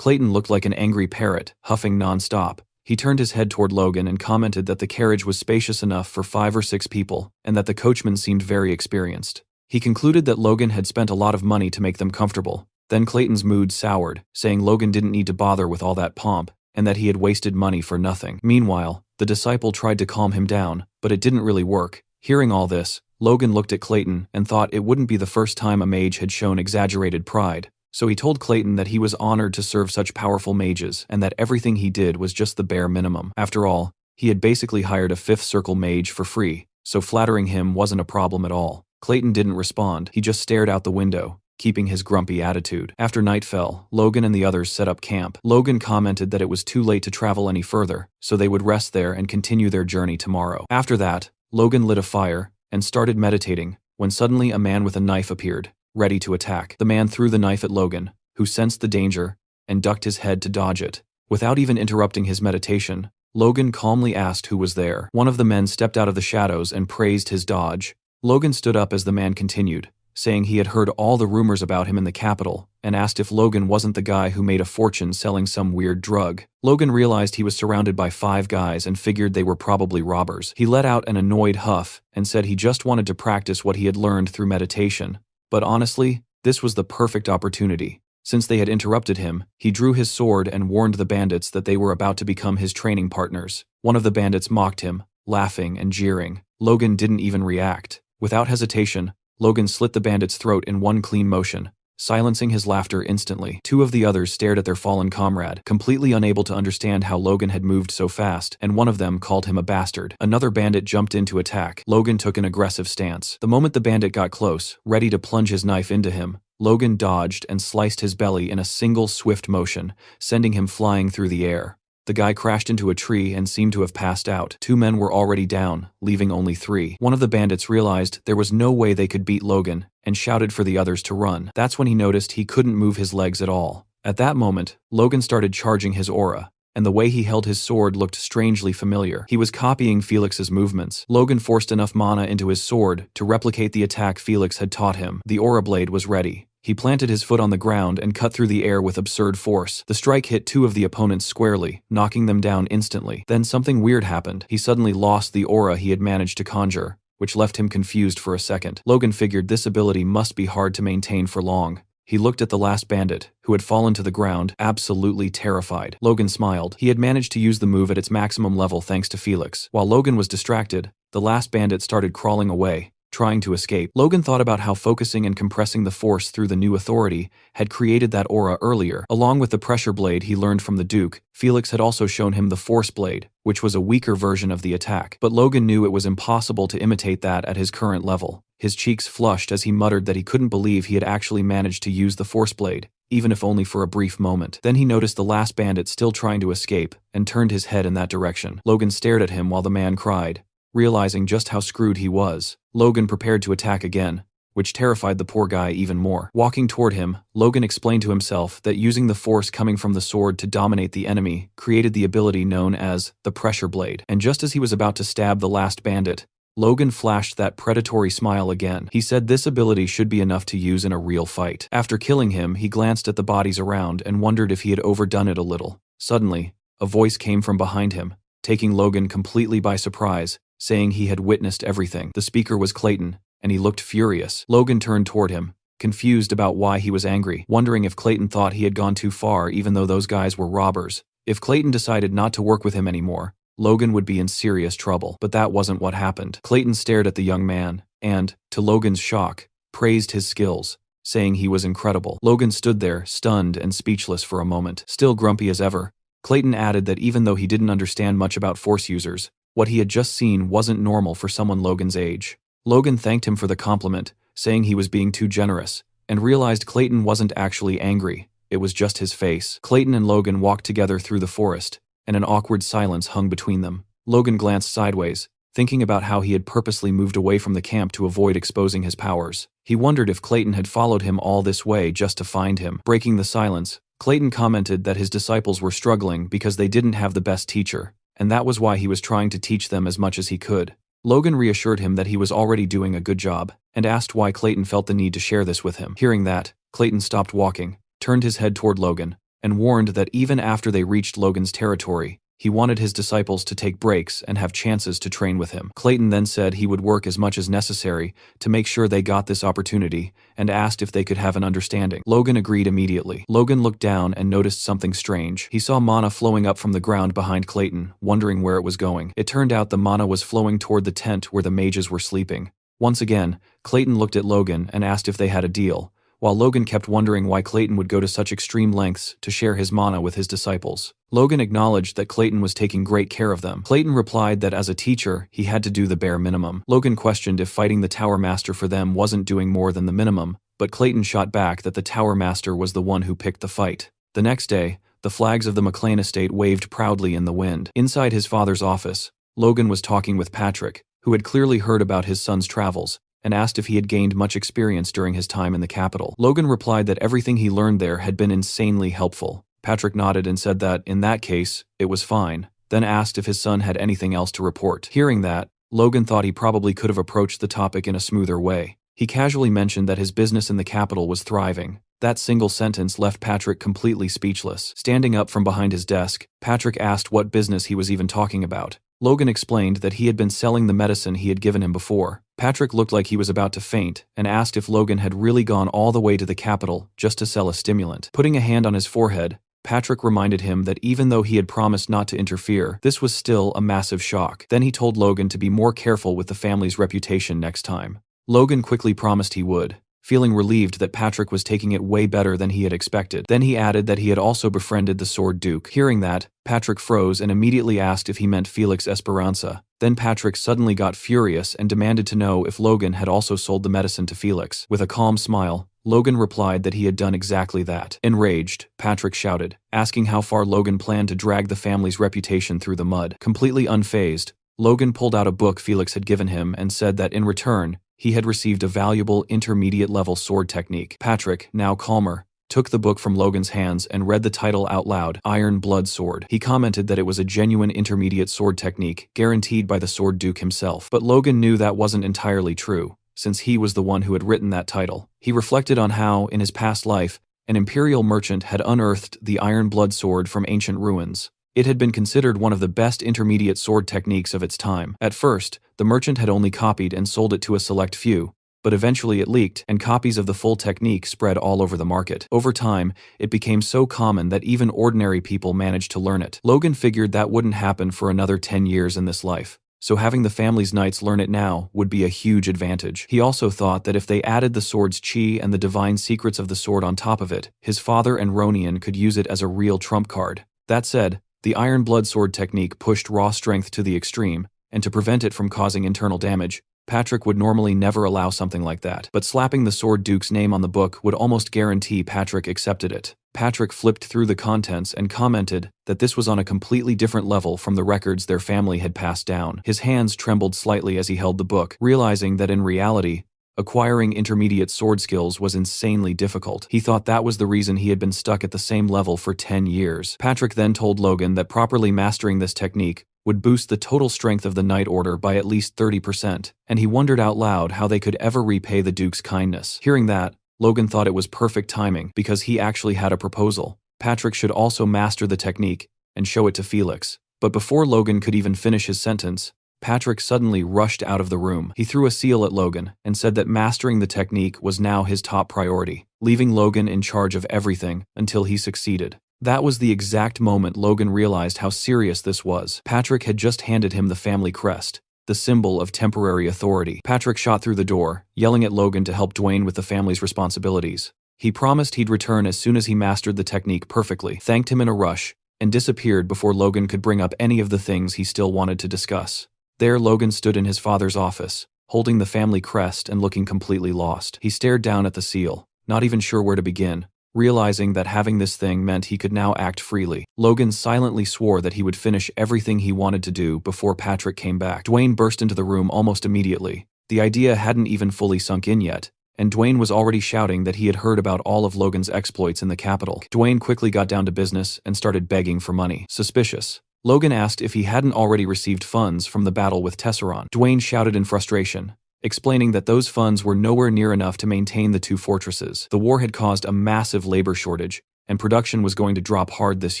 Clayton looked like an angry parrot, huffing non-stop. He turned his head toward Logan and commented that the carriage was spacious enough for 5 or 6 people, and that the coachman seemed very experienced. He concluded that Logan had spent a lot of money to make them comfortable. Then Clayton's mood soured, saying Logan didn't need to bother with all that pomp, and that he had wasted money for nothing. Meanwhile, the disciple tried to calm him down, but it didn't really work. Hearing all this, Logan looked at Clayton and thought it wouldn't be the first time a mage had shown exaggerated pride. So he told Clayton that he was honored to serve such powerful mages and that everything he did was just the bare minimum. After all, he had basically hired a 5th circle mage for free, so flattering him wasn't a problem at all. Clayton didn't respond, he just stared out the window, keeping his grumpy attitude. After night fell, Logan and the others set up camp. Logan commented that it was too late to travel any further, so they would rest there and continue their journey tomorrow. After that, Logan lit a fire and started meditating, when suddenly a man with a knife appeared, ready to attack. The man threw the knife at Logan, who sensed the danger and ducked his head to dodge it. Without even interrupting his meditation, Logan calmly asked who was there. One of the men stepped out of the shadows and praised his dodge. Logan stood up as the man continued, saying he had heard all the rumors about him in the capital, and asked if Logan wasn't the guy who made a fortune selling some weird drug. Logan realized he was surrounded by 5 guys and figured they were probably robbers. He let out an annoyed huff and said he just wanted to practice what he had learned through meditation. But honestly, this was the perfect opportunity. Since they had interrupted him, he drew his sword and warned the bandits that they were about to become his training partners. One of the bandits mocked him, laughing and jeering. Logan didn't even react. Without hesitation, Logan slit the bandit's throat in one clean motion, silencing his laughter instantly. 2 of the others stared at their fallen comrade, completely unable to understand how Logan had moved so fast, and one of them called him a bastard. Another bandit jumped in to attack. Logan took an aggressive stance. The moment the bandit got close, ready to plunge his knife into him, Logan dodged and sliced his belly in a single swift motion, sending him flying through the air. The guy crashed into a tree and seemed to have passed out. 2 men were already down, leaving only 3. One of the bandits realized there was no way they could beat Logan and shouted for the others to run. That's when he noticed he couldn't move his legs at all. At that moment, Logan started charging his aura, and the way he held his sword looked strangely familiar. He was copying Felix's movements. Logan forced enough mana into his sword to replicate the attack Felix had taught him. The aura blade was ready. He planted his foot on the ground and cut through the air with absurd force. The strike hit 2 of the opponents squarely, knocking them down instantly. Then something weird happened. He suddenly lost the aura he had managed to conjure, which left him confused for a second. Logan figured this ability must be hard to maintain for long. He looked at the last bandit, who had fallen to the ground, absolutely terrified. Logan smiled. He had managed to use the move at its maximum level thanks to Felix. While Logan was distracted, the last bandit started crawling away, trying to escape. Logan thought about how focusing and compressing the force through the new authority had created that aura earlier. Along with the pressure blade he learned from the Duke, Felix had also shown him the force blade, which was a weaker version of the attack. But Logan knew it was impossible to imitate that at his current level. His cheeks flushed as he muttered that he couldn't believe he had actually managed to use the force blade, even if only for a brief moment. Then he noticed the last bandit still trying to escape, and turned his head in that direction. Logan stared at him while the man cried. Realizing just how screwed he was, Logan prepared to attack again, which terrified the poor guy even more. Walking toward him, Logan explained to himself that using the force coming from the sword to dominate the enemy created the ability known as the pressure blade. And just as he was about to stab the last bandit, Logan flashed that predatory smile again. He said this ability should be enough to use in a real fight. After killing him, he glanced at the bodies around and wondered if he had overdone it a little. Suddenly, a voice came from behind him, taking Logan completely by surprise, saying he had witnessed everything. The speaker was Clayton, and he looked furious. Logan turned toward him, confused about why he was angry, wondering if Clayton thought he had gone too far even though those guys were robbers. If Clayton decided not to work with him anymore, Logan would be in serious trouble. But that wasn't what happened. Clayton stared at the young man, and, to Logan's shock, praised his skills, saying he was incredible. Logan stood there, stunned and speechless for a moment. Still grumpy as ever, Clayton added that even though he didn't understand much about force users, what he had just seen wasn't normal for someone Logan's age. Logan thanked him for the compliment, saying he was being too generous, and realized Clayton wasn't actually angry, it was just his face. Clayton and Logan walked together through the forest, and an awkward silence hung between them. Logan glanced sideways, thinking about how he had purposely moved away from the camp to avoid exposing his powers. He wondered if Clayton had followed him all this way just to find him. Breaking the silence, Clayton commented that his disciples were struggling because they didn't have the best teacher, and that was why he was trying to teach them as much as he could. Logan reassured him that he was already doing a good job, and asked why Clayton felt the need to share this with him. Hearing that, Clayton stopped walking, turned his head toward Logan, and warned that even after they reached Logan's territory, he wanted his disciples to take breaks and have chances to train with him. Clayton then said he would work as much as necessary to make sure they got this opportunity and asked if they could have an understanding. Logan agreed immediately. Logan looked down and noticed something strange. He saw mana flowing up from the ground behind Clayton, wondering where it was going. It turned out the mana was flowing toward the tent where the mages were sleeping. Once again, Clayton looked at Logan and asked if they had a deal, while Logan kept wondering why Clayton would go to such extreme lengths to share his mana with his disciples. Logan acknowledged that Clayton was taking great care of them. Clayton replied that as a teacher, he had to do the bare minimum. Logan questioned if fighting the Tower Master for them wasn't doing more than the minimum, but Clayton shot back that the Tower Master was the one who picked the fight. The next day, the flags of the McLean estate waved proudly in the wind. Inside his father's office, Logan was talking with Patrick, who had clearly heard about his son's travels, and asked if he had gained much experience during his time in the capital. Logan replied that everything he learned there had been insanely helpful. Patrick nodded and said that, in that case, it was fine, then asked if his son had anything else to report. Hearing that, Logan thought he probably could have approached the topic in a smoother way. He casually mentioned that his business in the capital was thriving. That single sentence left Patrick completely speechless. Standing up from behind his desk, Patrick asked what business he was even talking about. Logan explained that he had been selling the medicine he had given him before. Patrick looked like he was about to faint and asked if Logan had really gone all the way to the capital just to sell a stimulant. Putting a hand on his forehead, Patrick reminded him that even though he had promised not to interfere, this was still a massive shock. Then he told Logan to be more careful with the family's reputation next time. Logan quickly promised he would, feeling relieved that Patrick was taking it way better than he had expected. Then he added that he had also befriended the Sword Duke. Hearing that, Patrick froze and immediately asked if he meant Felix Esperanza. Then Patrick suddenly got furious and demanded to know if Logan had also sold the medicine to Felix. With a calm smile, Logan replied that he had done exactly that. Enraged, Patrick shouted, asking how far Logan planned to drag the family's reputation through the mud. Completely unfazed, Logan pulled out a book Felix had given him and said that in return, he had received a valuable intermediate-level sword technique. Patrick, now calmer, took the book from Logan's hands and read the title out loud, Iron Blood Sword. He commented that it was a genuine intermediate sword technique, guaranteed by the Sword Duke himself. But Logan knew that wasn't entirely true, since he was the one who had written that title. He reflected on how, in his past life, an imperial merchant had unearthed the Iron Blood Sword from ancient ruins. It had been considered one of the best intermediate sword techniques of its time. At first, the merchant had only copied and sold it to a select few, but eventually it leaked, and copies of the full technique spread all over the market. Over time, it became so common that even ordinary people managed to learn it. Logan figured that wouldn't happen for another 10 years in this life, so having the family's knights learn it now would be a huge advantage. He also thought that if they added the sword's chi and the divine secrets of the sword on top of it, his father and Ronian could use it as a real trump card. That said, the Iron Blood Sword technique pushed raw strength to the extreme, and to prevent it from causing internal damage, Patrick would normally never allow something like that. But slapping the Sword Duke's name on the book would almost guarantee Patrick accepted it. Patrick flipped through the contents and commented that this was on a completely different level from the records their family had passed down. His hands trembled slightly as he held the book, realizing that in reality, acquiring intermediate sword skills was insanely difficult. He thought that was the reason he had been stuck at the same level for 10 years. Patrick then told Logan that properly mastering this technique would boost the total strength of the Knight Order by at least 30%, and he wondered out loud how they could ever repay the Duke's kindness. Hearing that, Logan thought it was perfect timing because he actually had a proposal. Patrick should also master the technique and show it to Felix. But before Logan could even finish his sentence, Patrick suddenly rushed out of the room. He threw a seal at Logan and said that mastering the technique was now his top priority, leaving Logan in charge of everything until he succeeded. That was the exact moment Logan realized how serious this was. Patrick had just handed him the family crest, the symbol of temporary authority. Patrick shot through the door, yelling at Logan to help Dwayne with the family's responsibilities. He promised he'd return as soon as he mastered the technique perfectly, thanked him in a rush, and disappeared before Logan could bring up any of the things he still wanted to discuss. There Logan stood in his father's office, holding the family crest and looking completely lost. He stared down at the seal, not even sure where to begin, realizing that having this thing meant he could now act freely. Logan silently swore that he would finish everything he wanted to do before Patrick came back. Dwayne burst into the room almost immediately. The idea hadn't even fully sunk in yet, and Dwayne was already shouting that he had heard about all of Logan's exploits in the capital. Dwayne quickly got down to business and started begging for money. Suspicious, Logan asked if he hadn't already received funds from the battle with Tesseron. Dwayne shouted in frustration, explaining that those funds were nowhere near enough to maintain the two fortresses. The war had caused a massive labor shortage, and production was going to drop hard this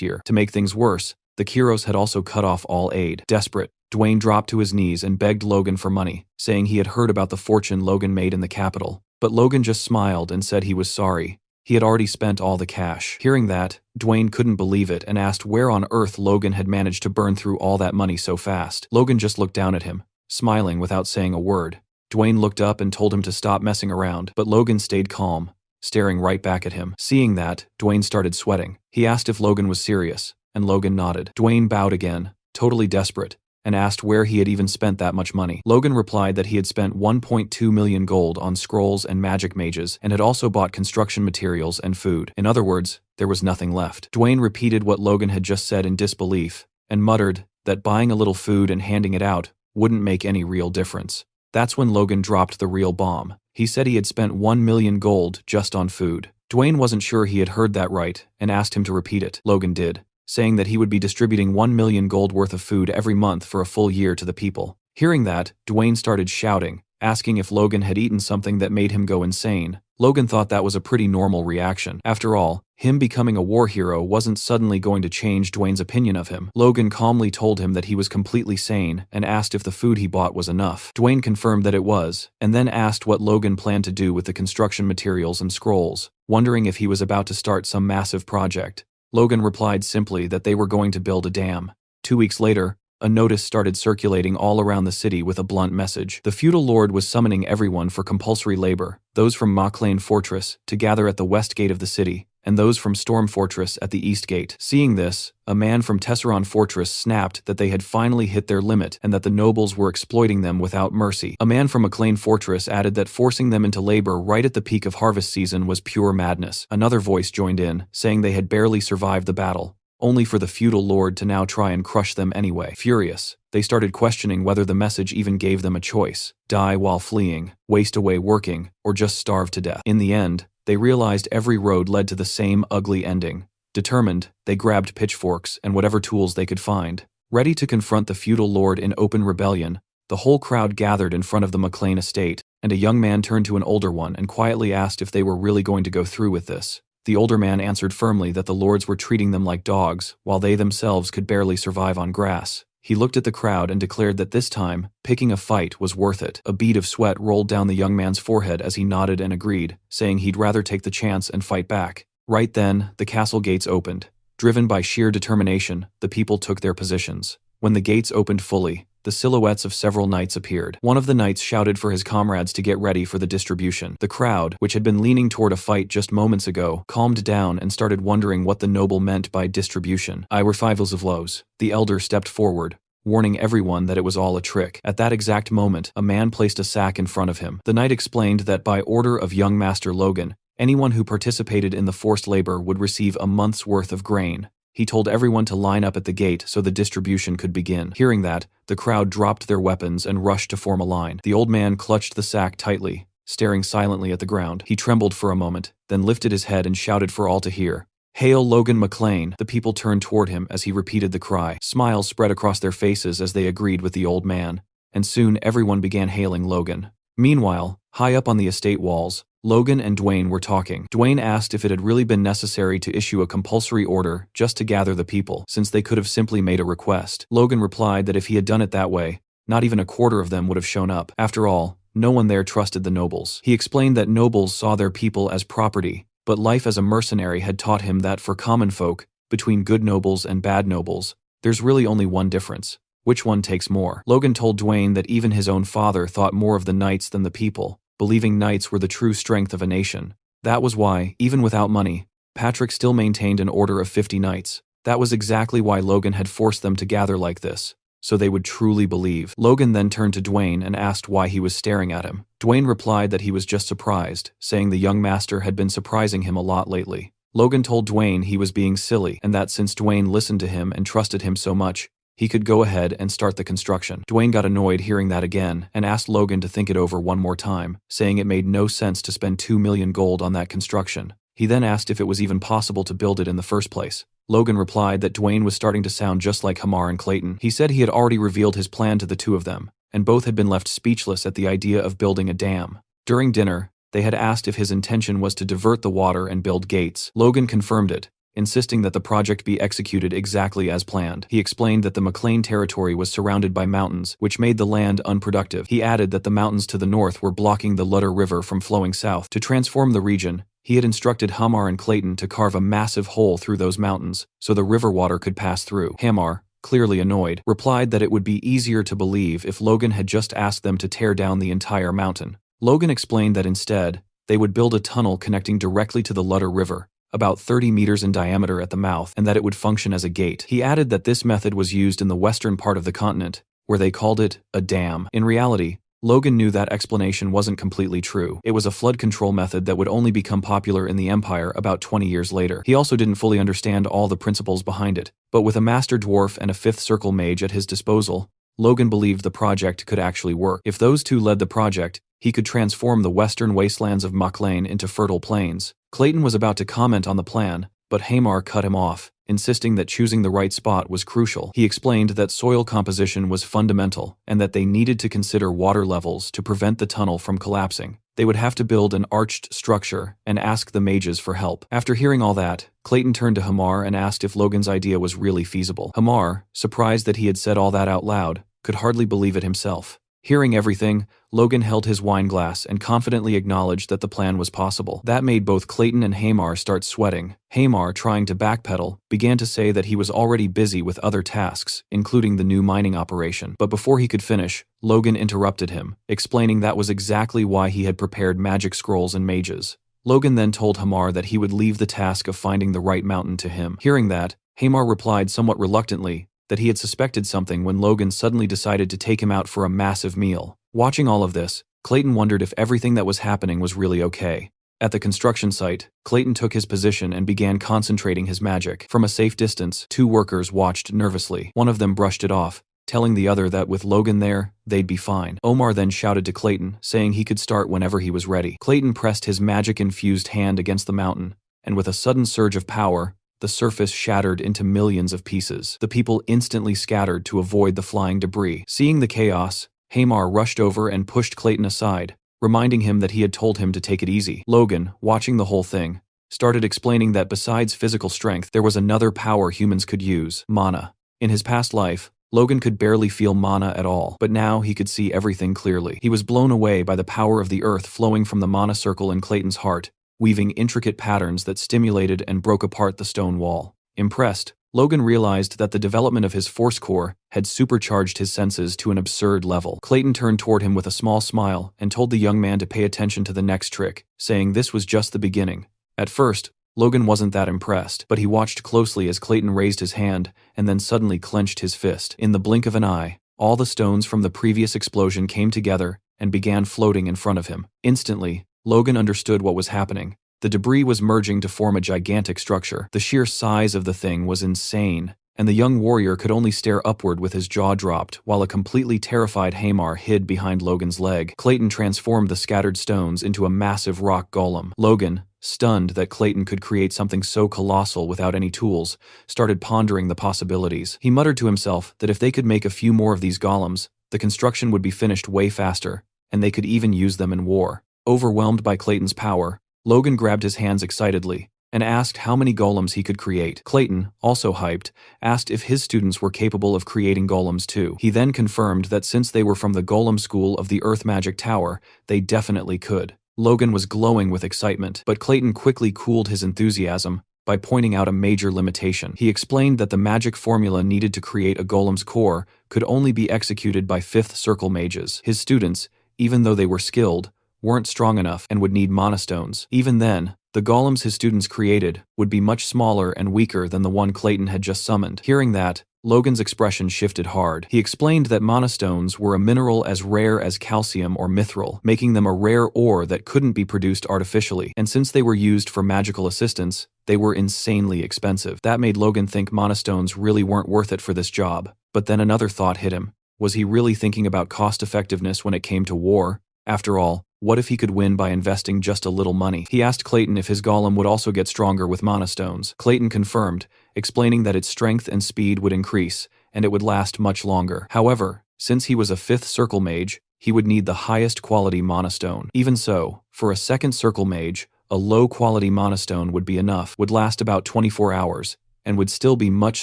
year. To make things worse, the Kiros had also cut off all aid. Desperate, Dwayne dropped to his knees and begged Logan for money, saying he had heard about the fortune Logan made in the capital. But Logan just smiled and said he was sorry. He had already spent all the cash. Hearing that, Dwayne couldn't believe it and asked where on earth Logan had managed to burn through all that money so fast. Logan just looked down at him, smiling without saying a word. Dwayne looked up and told him to stop messing around, but Logan stayed calm, staring right back at him. Seeing that, Dwayne started sweating. He asked if Logan was serious, and Logan nodded. Dwayne bowed again, totally desperate, and asked where he had even spent that much money. Logan replied that he had spent 1.2 million gold on scrolls and magic mages and had also bought construction materials and food. In other words, there was nothing left. Dwayne repeated what Logan had just said in disbelief and muttered that buying a little food and handing it out wouldn't make any real difference. That's when Logan dropped the real bomb. He said he had spent 1 million gold just on food. Dwayne wasn't sure he had heard that right and asked him to repeat it. Logan did, saying that he would be distributing 1 million gold worth of food every month for a full year to the people. Hearing that, Dwayne started shouting, asking if Logan had eaten something that made him go insane. Logan thought that was a pretty normal reaction. After all, him becoming a war hero wasn't suddenly going to change Dwayne's opinion of him. Logan calmly told him that he was completely sane and asked if the food he bought was enough. Dwayne confirmed that it was, and then asked what Logan planned to do with the construction materials and scrolls, wondering if he was about to start some massive project. Logan replied simply that they were going to build a dam. 2 weeks later, a notice started circulating all around the city with a blunt message. The feudal lord was summoning everyone for compulsory labor, those from Manhwa Fortress to gather at the west gate of the city, and those from Storm Fortress at the east gate. Seeing this, a man from Tesseron Fortress snapped that they had finally hit their limit and that the nobles were exploiting them without mercy. A man from Manhwa Fortress added that forcing them into labor right at the peak of harvest season was pure madness. Another voice joined in, saying they had barely survived the battle, only for the feudal lord to now try and crush them anyway. Furious, they started questioning whether the message even gave them a choice: die while fleeing, waste away working, or just starve to death. In the end, they realized every road led to the same ugly ending. Determined, they grabbed pitchforks and whatever tools they could find. Ready to confront the feudal lord in open rebellion, the whole crowd gathered in front of the McLean estate, and a young man turned to an older one and quietly asked if they were really going to go through with this. The older man answered firmly that the lords were treating them like dogs, while they themselves could barely survive on grass. He looked at the crowd and declared that this time, picking a fight was worth it. A bead of sweat rolled down the young man's forehead as he nodded and agreed, saying he'd rather take the chance and fight back. Right then, the castle gates opened. Driven by sheer determination, the people took their positions. When the gates opened fully, the silhouettes of several knights appeared. One of the knights shouted for his comrades to get ready for the distribution. The crowd, which had been leaning toward a fight just moments ago, calmed down and started wondering what the noble meant by distribution. "I were fivels of lows." The elder stepped forward, warning everyone that it was all a trick. At that exact moment, a man placed a sack in front of him. The knight explained that by order of young Master Logan, anyone who participated in the forced labor would receive a month's worth of grain. He told everyone to line up at the gate so the distribution could begin. Hearing that, the crowd dropped their weapons and rushed to form a line. The old man clutched the sack tightly, staring silently at the ground. He trembled for a moment, then lifted his head and shouted for all to hear, "Hail Logan McLean!" The people turned toward him as he repeated the cry. Smiles spread across their faces as they agreed with the old man, and soon everyone began hailing Logan. Meanwhile, high up on the estate walls, Logan and Dwayne were talking. Dwayne asked if it had really been necessary to issue a compulsory order just to gather the people, since they could have simply made a request. Logan replied that if he had done it that way, not even a quarter of them would have shown up. After all, no one there trusted the nobles. He explained that nobles saw their people as property, but life as a mercenary had taught him that for common folk, between good nobles and bad nobles, there's really only one difference: which one takes more. Logan told Dwayne that even his own father thought more of the knights than the people, believing knights were the true strength of a nation. That was why, even without money, Patrick still maintained an order of 50 knights. That was exactly why Logan had forced them to gather like this, so they would truly believe. Logan then turned to Dwayne and asked why he was staring at him. Dwayne replied that he was just surprised, saying the young master had been surprising him a lot lately. Logan told Dwayne he was being silly and that since Dwayne listened to him and trusted him so much, he could go ahead and start the construction. Dwayne got annoyed hearing that again and asked Logan to think it over one more time, saying it made no sense to spend 2 million gold on that construction. He then asked if it was even possible to build it in the first place. Logan replied that Dwayne was starting to sound just like Hamar and Clayton. He said he had already revealed his plan to the two of them, and both had been left speechless at the idea of building a dam. During dinner, they had asked if his intention was to divert the water and build gates. Logan confirmed it, insisting that the project be executed exactly as planned. He explained that the McLean territory was surrounded by mountains, which made the land unproductive. He added that the mountains to the north were blocking the Ludder River from flowing south. To transform the region, he had instructed Hamar and Clayton to carve a massive hole through those mountains so the river water could pass through. Hamar, clearly annoyed, replied that it would be easier to believe if Logan had just asked them to tear down the entire mountain. Logan explained that instead, they would build a tunnel connecting directly to the Ludder River, about 30 meters in diameter at the mouth, and that it would function as a gate. He added that this method was used in the western part of the continent, where they called it a dam. In reality, Logan knew that explanation wasn't completely true. It was a flood control method that would only become popular in the Empire about 20 years later. He also didn't fully understand all the principles behind it, but with a master dwarf and a fifth circle mage at his disposal, Logan believed the project could actually work. If those two led the project, he could transform the western wastelands of McLean into fertile plains. Clayton was about to comment on the plan, but Hamar cut him off, insisting that choosing the right spot was crucial. He explained that soil composition was fundamental and that they needed to consider water levels to prevent the tunnel from collapsing. They would have to build an arched structure and ask the mages for help. After hearing all that, Clayton turned to Hamar and asked if Logan's idea was really feasible. Hamar, surprised that he had said all that out loud, could hardly believe it himself. Hearing everything, Logan held his wine glass and confidently acknowledged that the plan was possible. That made both Clayton and Hamar start sweating. Hamar, trying to backpedal, began to say that he was already busy with other tasks, including the new mining operation. But before he could finish, Logan interrupted him, explaining that was exactly why he had prepared magic scrolls and mages. Logan then told Hamar that he would leave the task of finding the right mountain to him. Hearing that, Hamar replied somewhat reluctantly that he had suspected something when Logan suddenly decided to take him out for a massive meal. Watching all of this, Clayton wondered if everything that was happening was really okay. At the construction site, Clayton took his position and began concentrating his magic. From a safe distance, two workers watched nervously. One of them brushed it off, telling the other that with Logan there, they'd be fine. Omar then shouted to Clayton, saying he could start whenever he was ready. Clayton pressed his magic-infused hand against the mountain, and with a sudden surge of power, the surface shattered into millions of pieces. The people instantly scattered to avoid the flying debris. Seeing the chaos, Hamar rushed over and pushed Clayton aside, reminding him that he had told him to take it easy. Logan, watching the whole thing, started explaining that besides physical strength, there was another power humans could use: mana. In his past life, Logan could barely feel mana at all, but now he could see everything clearly. He was blown away by the power of the earth flowing from the mana circle in Clayton's heart, weaving intricate patterns that stimulated and broke apart the stone wall. Impressed, Logan realized that the development of his force core had supercharged his senses to an absurd level. Clayton turned toward him with a small smile and told the young man to pay attention to the next trick, saying this was just the beginning. At first, Logan wasn't that impressed, but he watched closely as Clayton raised his hand and then suddenly clenched his fist. In the blink of an eye, all the stones from the previous explosion came together and began floating in front of him. Instantly, Logan understood what was happening. The debris was merging to form a gigantic structure. The sheer size of the thing was insane, and the young warrior could only stare upward with his jaw dropped, while a completely terrified Hamar hid behind Logan's leg. Clayton transformed the scattered stones into a massive rock golem. Logan, stunned that Clayton could create something so colossal without any tools, started pondering the possibilities. He muttered to himself that if they could make a few more of these golems, the construction would be finished way faster, and they could even use them in war. Overwhelmed by Clayton's power, Logan grabbed his hands excitedly and asked how many golems he could create. Clayton, also hyped, asked if his students were capable of creating golems too. He then confirmed that since they were from the golem school of the Earth Magic Tower, they definitely could. Logan was glowing with excitement, but Clayton quickly cooled his enthusiasm by pointing out a major limitation. He explained that the magic formula needed to create a golem's core could only be executed by fifth circle mages. His students, even though they were skilled, weren't strong enough and would need mana stones. Even then, the golems his students created would be much smaller and weaker than the one Clayton had just summoned. Hearing that, Logan's expression shifted hard. He explained that mana stones were a mineral as rare as calcium or mithril, making them a rare ore that couldn't be produced artificially, and since they were used for magical assistance, they were insanely expensive. That made Logan think mana stones really weren't worth it for this job. But then another thought hit him. Was he really thinking about cost-effectiveness when it came to war? After all, what if he could win by investing just a little money? He asked Clayton if his golem would also get stronger with mana stones. Clayton confirmed, explaining that its strength and speed would increase, and it would last much longer. However, since he was a fifth circle mage, he would need the highest quality mana stone. Even so, for a second circle mage, A low-quality monostone would be enough, would last about 24 hours, and would still be much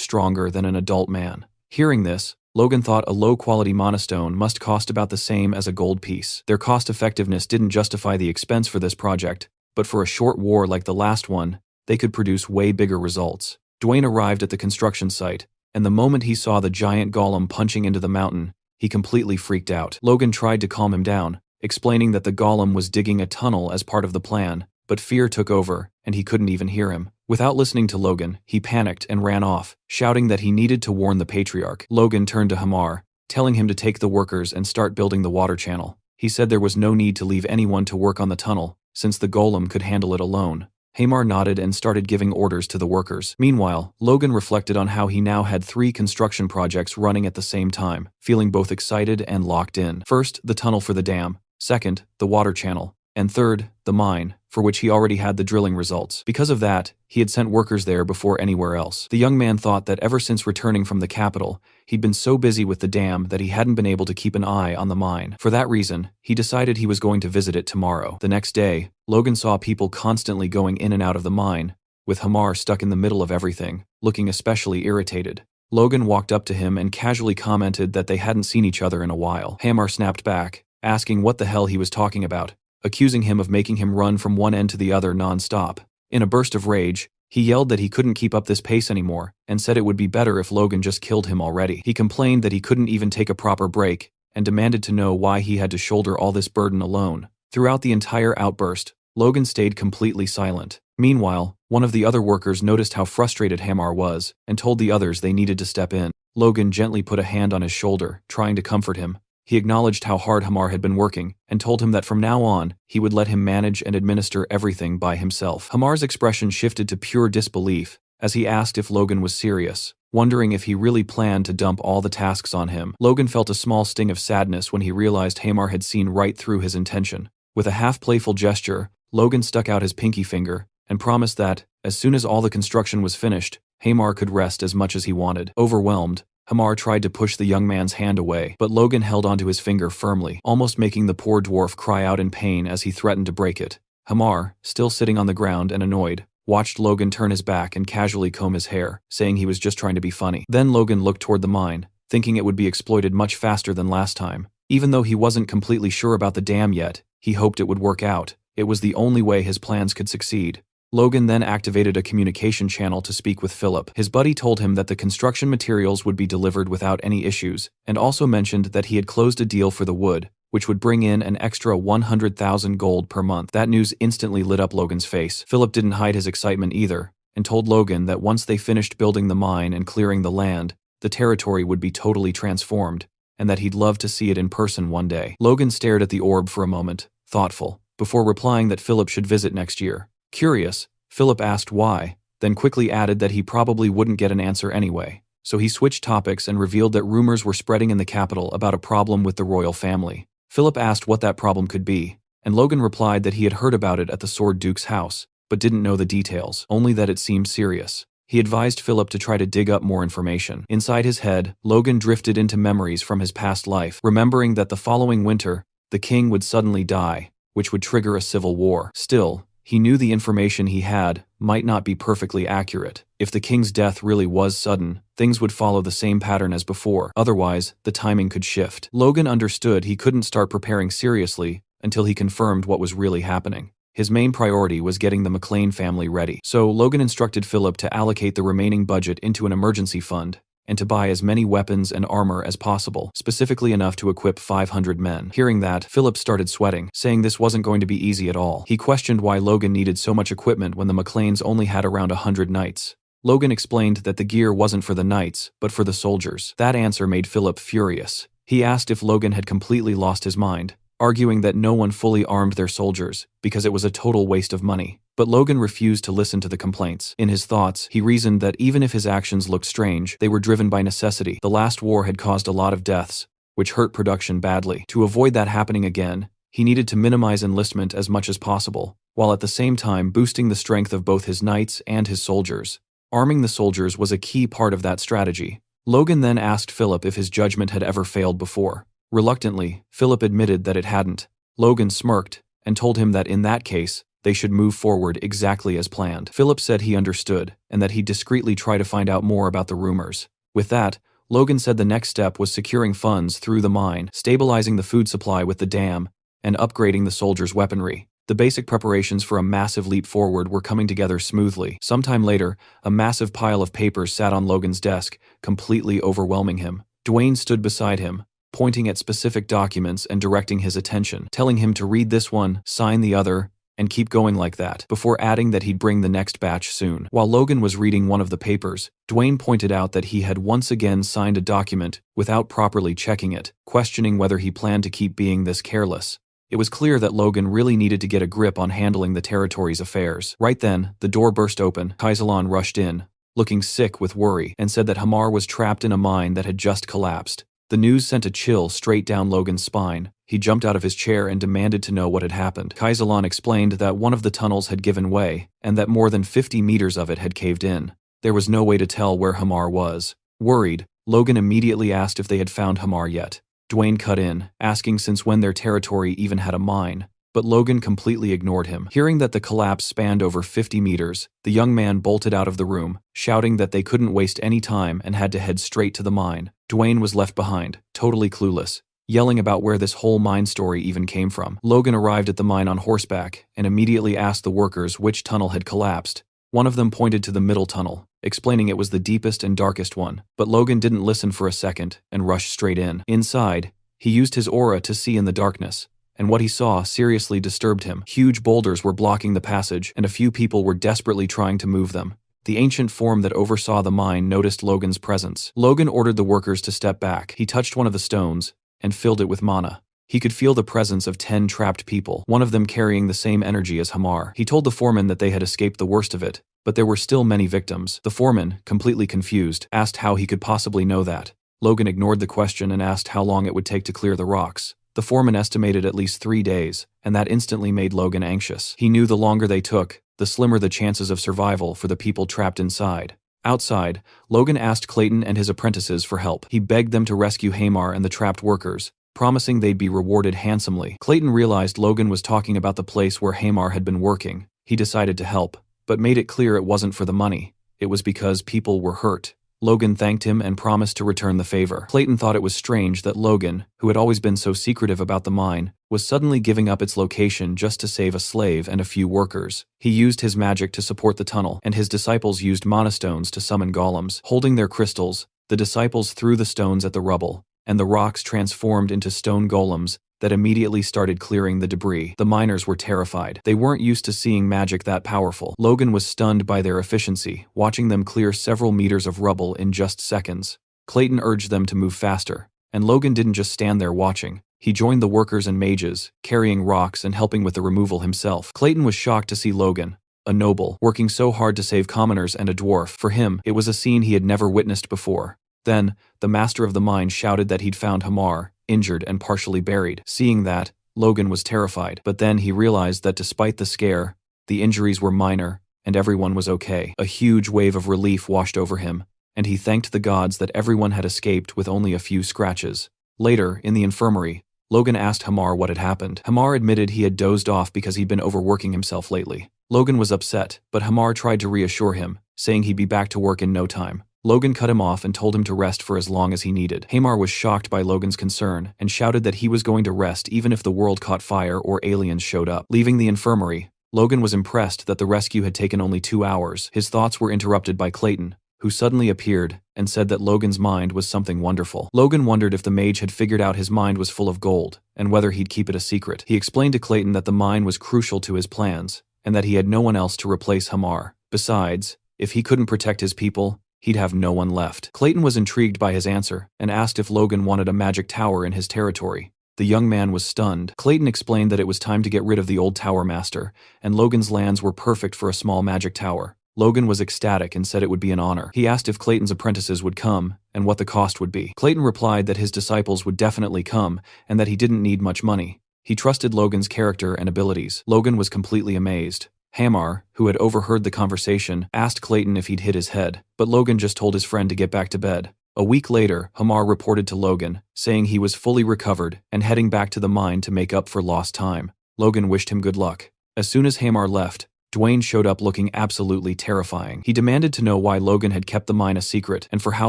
stronger than an adult man. Hearing this, Logan thought a low-quality monostone must cost about the same as a gold piece. Their cost-effectiveness didn't justify the expense for this project, but for a short war like the last one, they could produce way bigger results. Dwayne arrived at the construction site, and the moment he saw the giant golem punching into the mountain, he completely freaked out. Logan tried to calm him down, explaining that the golem was digging a tunnel as part of the plan, but fear took over, and he couldn't even hear him. Without listening to Logan, he panicked and ran off, shouting that he needed to warn the patriarch. Logan turned to Hamar, telling him to take the workers and start building the water channel. He said there was no need to leave anyone to work on the tunnel, since the golem could handle it alone. Hamar nodded and started giving orders to the workers. Meanwhile, Logan reflected on how he now had 3 construction projects running at the same time, feeling both excited and locked in. First, the tunnel for the dam. Second, the water channel. And third, the mine, for which he already had the drilling results. Because of that, he had sent workers there before anywhere else. The young man thought that ever since returning from the capital, he'd been so busy with the dam that he hadn't been able to keep an eye on the mine. For that reason, he decided he was going to visit it tomorrow. The next day, Logan saw people constantly going in and out of the mine, with Hamar stuck in the middle of everything, looking especially irritated. Logan walked up to him and casually commented that they hadn't seen each other in a while. Hamar snapped back, asking what the hell he was talking about, accusing him of making him run from one end to the other non-stop. In a burst of rage, he yelled that he couldn't keep up this pace anymore, and said it would be better if Logan just killed him already. He complained that he couldn't even take a proper break, and demanded to know why he had to shoulder all this burden alone. Throughout the entire outburst, Logan stayed completely silent. Meanwhile, one of the other workers noticed how frustrated Hamar was, and told the others they needed to step in. Logan gently put a hand on his shoulder, trying to comfort him. He acknowledged how hard Hamar had been working, and told him that from now on, he would let him manage and administer everything by himself. Hamar's expression shifted to pure disbelief, as he asked if Logan was serious, wondering if he really planned to dump all the tasks on him. Logan felt a small sting of sadness when he realized Hamar had seen right through his intention. With a half-playful gesture, Logan stuck out his pinky finger, and promised that, as soon as all the construction was finished, Hamar could rest as much as he wanted. Overwhelmed, Hamar tried to push the young man's hand away, but Logan held onto his finger firmly, almost making the poor dwarf cry out in pain as he threatened to break it. Hamar, still sitting on the ground and annoyed, watched Logan turn his back and casually comb his hair, saying he was just trying to be funny. Then Logan looked toward the mine, thinking it would be exploited much faster than last time. Even though he wasn't completely sure about the dam yet, he hoped it would work out. It was the only way his plans could succeed. Logan then activated a communication channel to speak with Philip. His buddy told him that the construction materials would be delivered without any issues, and also mentioned that he had closed a deal for the wood, which would bring in an extra 100,000 gold per month. That news instantly lit up Logan's face. Philip didn't hide his excitement either, and told Logan that once they finished building the mine and clearing the land, the territory would be totally transformed, and that he'd love to see it in person one day. Logan stared at the orb for a moment, thoughtful, before replying that Philip should visit next year. Curious, Philip asked why, then quickly added that he probably wouldn't get an answer anyway. So he switched topics and revealed that rumors were spreading in the capital about a problem with the royal family. Philip asked what that problem could be, and Logan replied that he had heard about it at the Sword Duke's house, but didn't know the details, only that it seemed serious. He advised Philip to try to dig up more information. Inside his head, Logan drifted into memories from his past life, remembering that the following winter, the king would suddenly die, which would trigger a civil war. Still, he knew the information he had might not be perfectly accurate. If the king's death really was sudden, things would follow the same pattern as before. Otherwise, the timing could shift. Logan understood he couldn't start preparing seriously until he confirmed what was really happening. His main priority was getting the McLean family ready. So Logan instructed Philip to allocate the remaining budget into an emergency fund, and to buy as many weapons and armor as possible, specifically enough to equip 500 men. Hearing that, Philip started sweating, saying this wasn't going to be easy at all. He questioned why Logan needed so much equipment when the McLeans only had around 100 knights. Logan explained that the gear wasn't for the knights, but for the soldiers. That answer made Philip furious. He asked if Logan had completely lost his mind, arguing that no one fully armed their soldiers, because it was a total waste of money. But Logan refused to listen to the complaints. In his thoughts, he reasoned that even if his actions looked strange, they were driven by necessity. The last war had caused a lot of deaths, which hurt production badly. To avoid that happening again, he needed to minimize enlistment as much as possible, while at the same time boosting the strength of both his knights and his soldiers. Arming the soldiers was a key part of that strategy. Logan then asked Philip if his judgment had ever failed before. Reluctantly, Philip admitted that it hadn't. Logan smirked, and told him that in that case, They should move forward exactly as planned. Philip said he understood, and that he'd discreetly try to find out more about the rumors. With that, Logan said the next step was securing funds through the mine, stabilizing the food supply with the dam, and upgrading the soldiers' weaponry. The basic preparations for a massive leap forward were coming together smoothly. Sometime later, a massive pile of papers sat on Logan's desk, completely overwhelming him. Dwayne stood beside him, pointing at specific documents and directing his attention, telling him to read this one, sign the other, and keep going like that, before adding that he'd bring the next batch soon. While Logan was reading one of the papers, Dwayne pointed out that he had once again signed a document without properly checking it, questioning whether he planned to keep being this careless. It was clear that Logan really needed to get a grip on handling the territory's affairs. Right then, the door burst open. Kaisalan rushed in, looking sick with worry, and said that Hamar was trapped in a mine that had just collapsed. The news sent a chill straight down Logan's spine. He jumped out of his chair and demanded to know what had happened. Kaisalan explained that one of the tunnels had given way, and that more than 50 meters of it had caved in. There was no way to tell where Hamar was. Worried, Logan immediately asked if they had found Hamar yet. Dwayne cut in, asking since when their territory even had a mine, but Logan completely ignored him. Hearing that the collapse spanned over 50 meters, the young man bolted out of the room, shouting that they couldn't waste any time and had to head straight to the mine. Dwayne was left behind, totally clueless, yelling about where this whole mine story even came from. Logan arrived at the mine on horseback and immediately asked the workers which tunnel had collapsed. One of them pointed to the middle tunnel, explaining it was the deepest and darkest one, but Logan didn't listen for a second and rushed straight in. Inside, he used his aura to see in the darkness, and what he saw seriously disturbed him. Huge boulders were blocking the passage, and a few people were desperately trying to move them. The ancient form that oversaw the mine noticed Logan's presence. Logan ordered the workers to step back. He touched one of the stones and filled it with mana. He could feel the presence of 10 trapped people, one of them carrying the same energy as Hamar. He told the foreman that they had escaped the worst of it, but there were still many victims. The foreman, completely confused, asked how he could possibly know that. Logan ignored the question and asked how long it would take to clear the rocks. The foreman estimated at least 3 days, and that instantly made Logan anxious. He knew the longer they took, the slimmer the chances of survival for the people trapped inside. Outside, Logan asked Clayton and his apprentices for help. He begged them to rescue Hamar and the trapped workers, promising they'd be rewarded handsomely. Clayton realized Logan was talking about the place where Hamar had been working. He decided to help, but made it clear it wasn't for the money. It was because people were hurt. Logan thanked him and promised to return the favor. Clayton thought it was strange that Logan, who had always been so secretive about the mine, was suddenly giving up its location just to save a slave and a few workers. He used his magic to support the tunnel, and his disciples used mana stones to summon golems. Holding their crystals, the disciples threw the stones at the rubble, and the rocks transformed into stone golems that immediately started clearing the debris. The miners were terrified. They weren't used to seeing magic that powerful. Logan was stunned by their efficiency, watching them clear several meters of rubble in just seconds. Clayton urged them to move faster, and Logan didn't just stand there watching. He joined the workers and mages, carrying rocks and helping with the removal himself. Clayton was shocked to see Logan, a noble, working so hard to save commoners and a dwarf. For him, it was a scene he had never witnessed before. Then, the master of the mine shouted that he'd found Hamar, injured and partially buried. Seeing that, Logan was terrified, but then he realized that despite the scare, the injuries were minor, and everyone was okay. A huge wave of relief washed over him, and he thanked the gods that everyone had escaped with only a few scratches. Later, in the infirmary, Logan asked Hamar what had happened. Hamar admitted he had dozed off because he'd been overworking himself lately. Logan was upset, but Hamar tried to reassure him, saying he'd be back to work in no time. Logan cut him off and told him to rest for as long as he needed. Hamar was shocked by Logan's concern and shouted that he was going to rest even if the world caught fire or aliens showed up. Leaving the infirmary, Logan was impressed that the rescue had taken only 2 hours. His thoughts were interrupted by Clayton, who suddenly appeared and said that Logan's mind was something wonderful. Logan wondered if the mage had figured out his mind was full of gold and whether he'd keep it a secret. He explained to Clayton that the mine was crucial to his plans and that he had no one else to replace Hamar. Besides, if he couldn't protect his people, he'd have no one left. Clayton was intrigued by his answer and asked if Logan wanted a magic tower in his territory. The young man was stunned. Clayton explained that it was time to get rid of the old tower master, and Logan's lands were perfect for a small magic tower. Logan was ecstatic and said it would be an honor. He asked if Clayton's apprentices would come and what the cost would be. Clayton replied that his disciples would definitely come and that he didn't need much money. He trusted Logan's character and abilities. Logan was completely amazed. Hamar, who had overheard the conversation, asked Clayton if he'd hit his head, but Logan just told his friend to get back to bed. A week later, Hamar reported to Logan, saying he was fully recovered and heading back to the mine to make up for lost time. Logan wished him good luck. As soon as Hamar left, Dwayne showed up looking absolutely terrifying. He demanded to know why Logan had kept the mine a secret and for how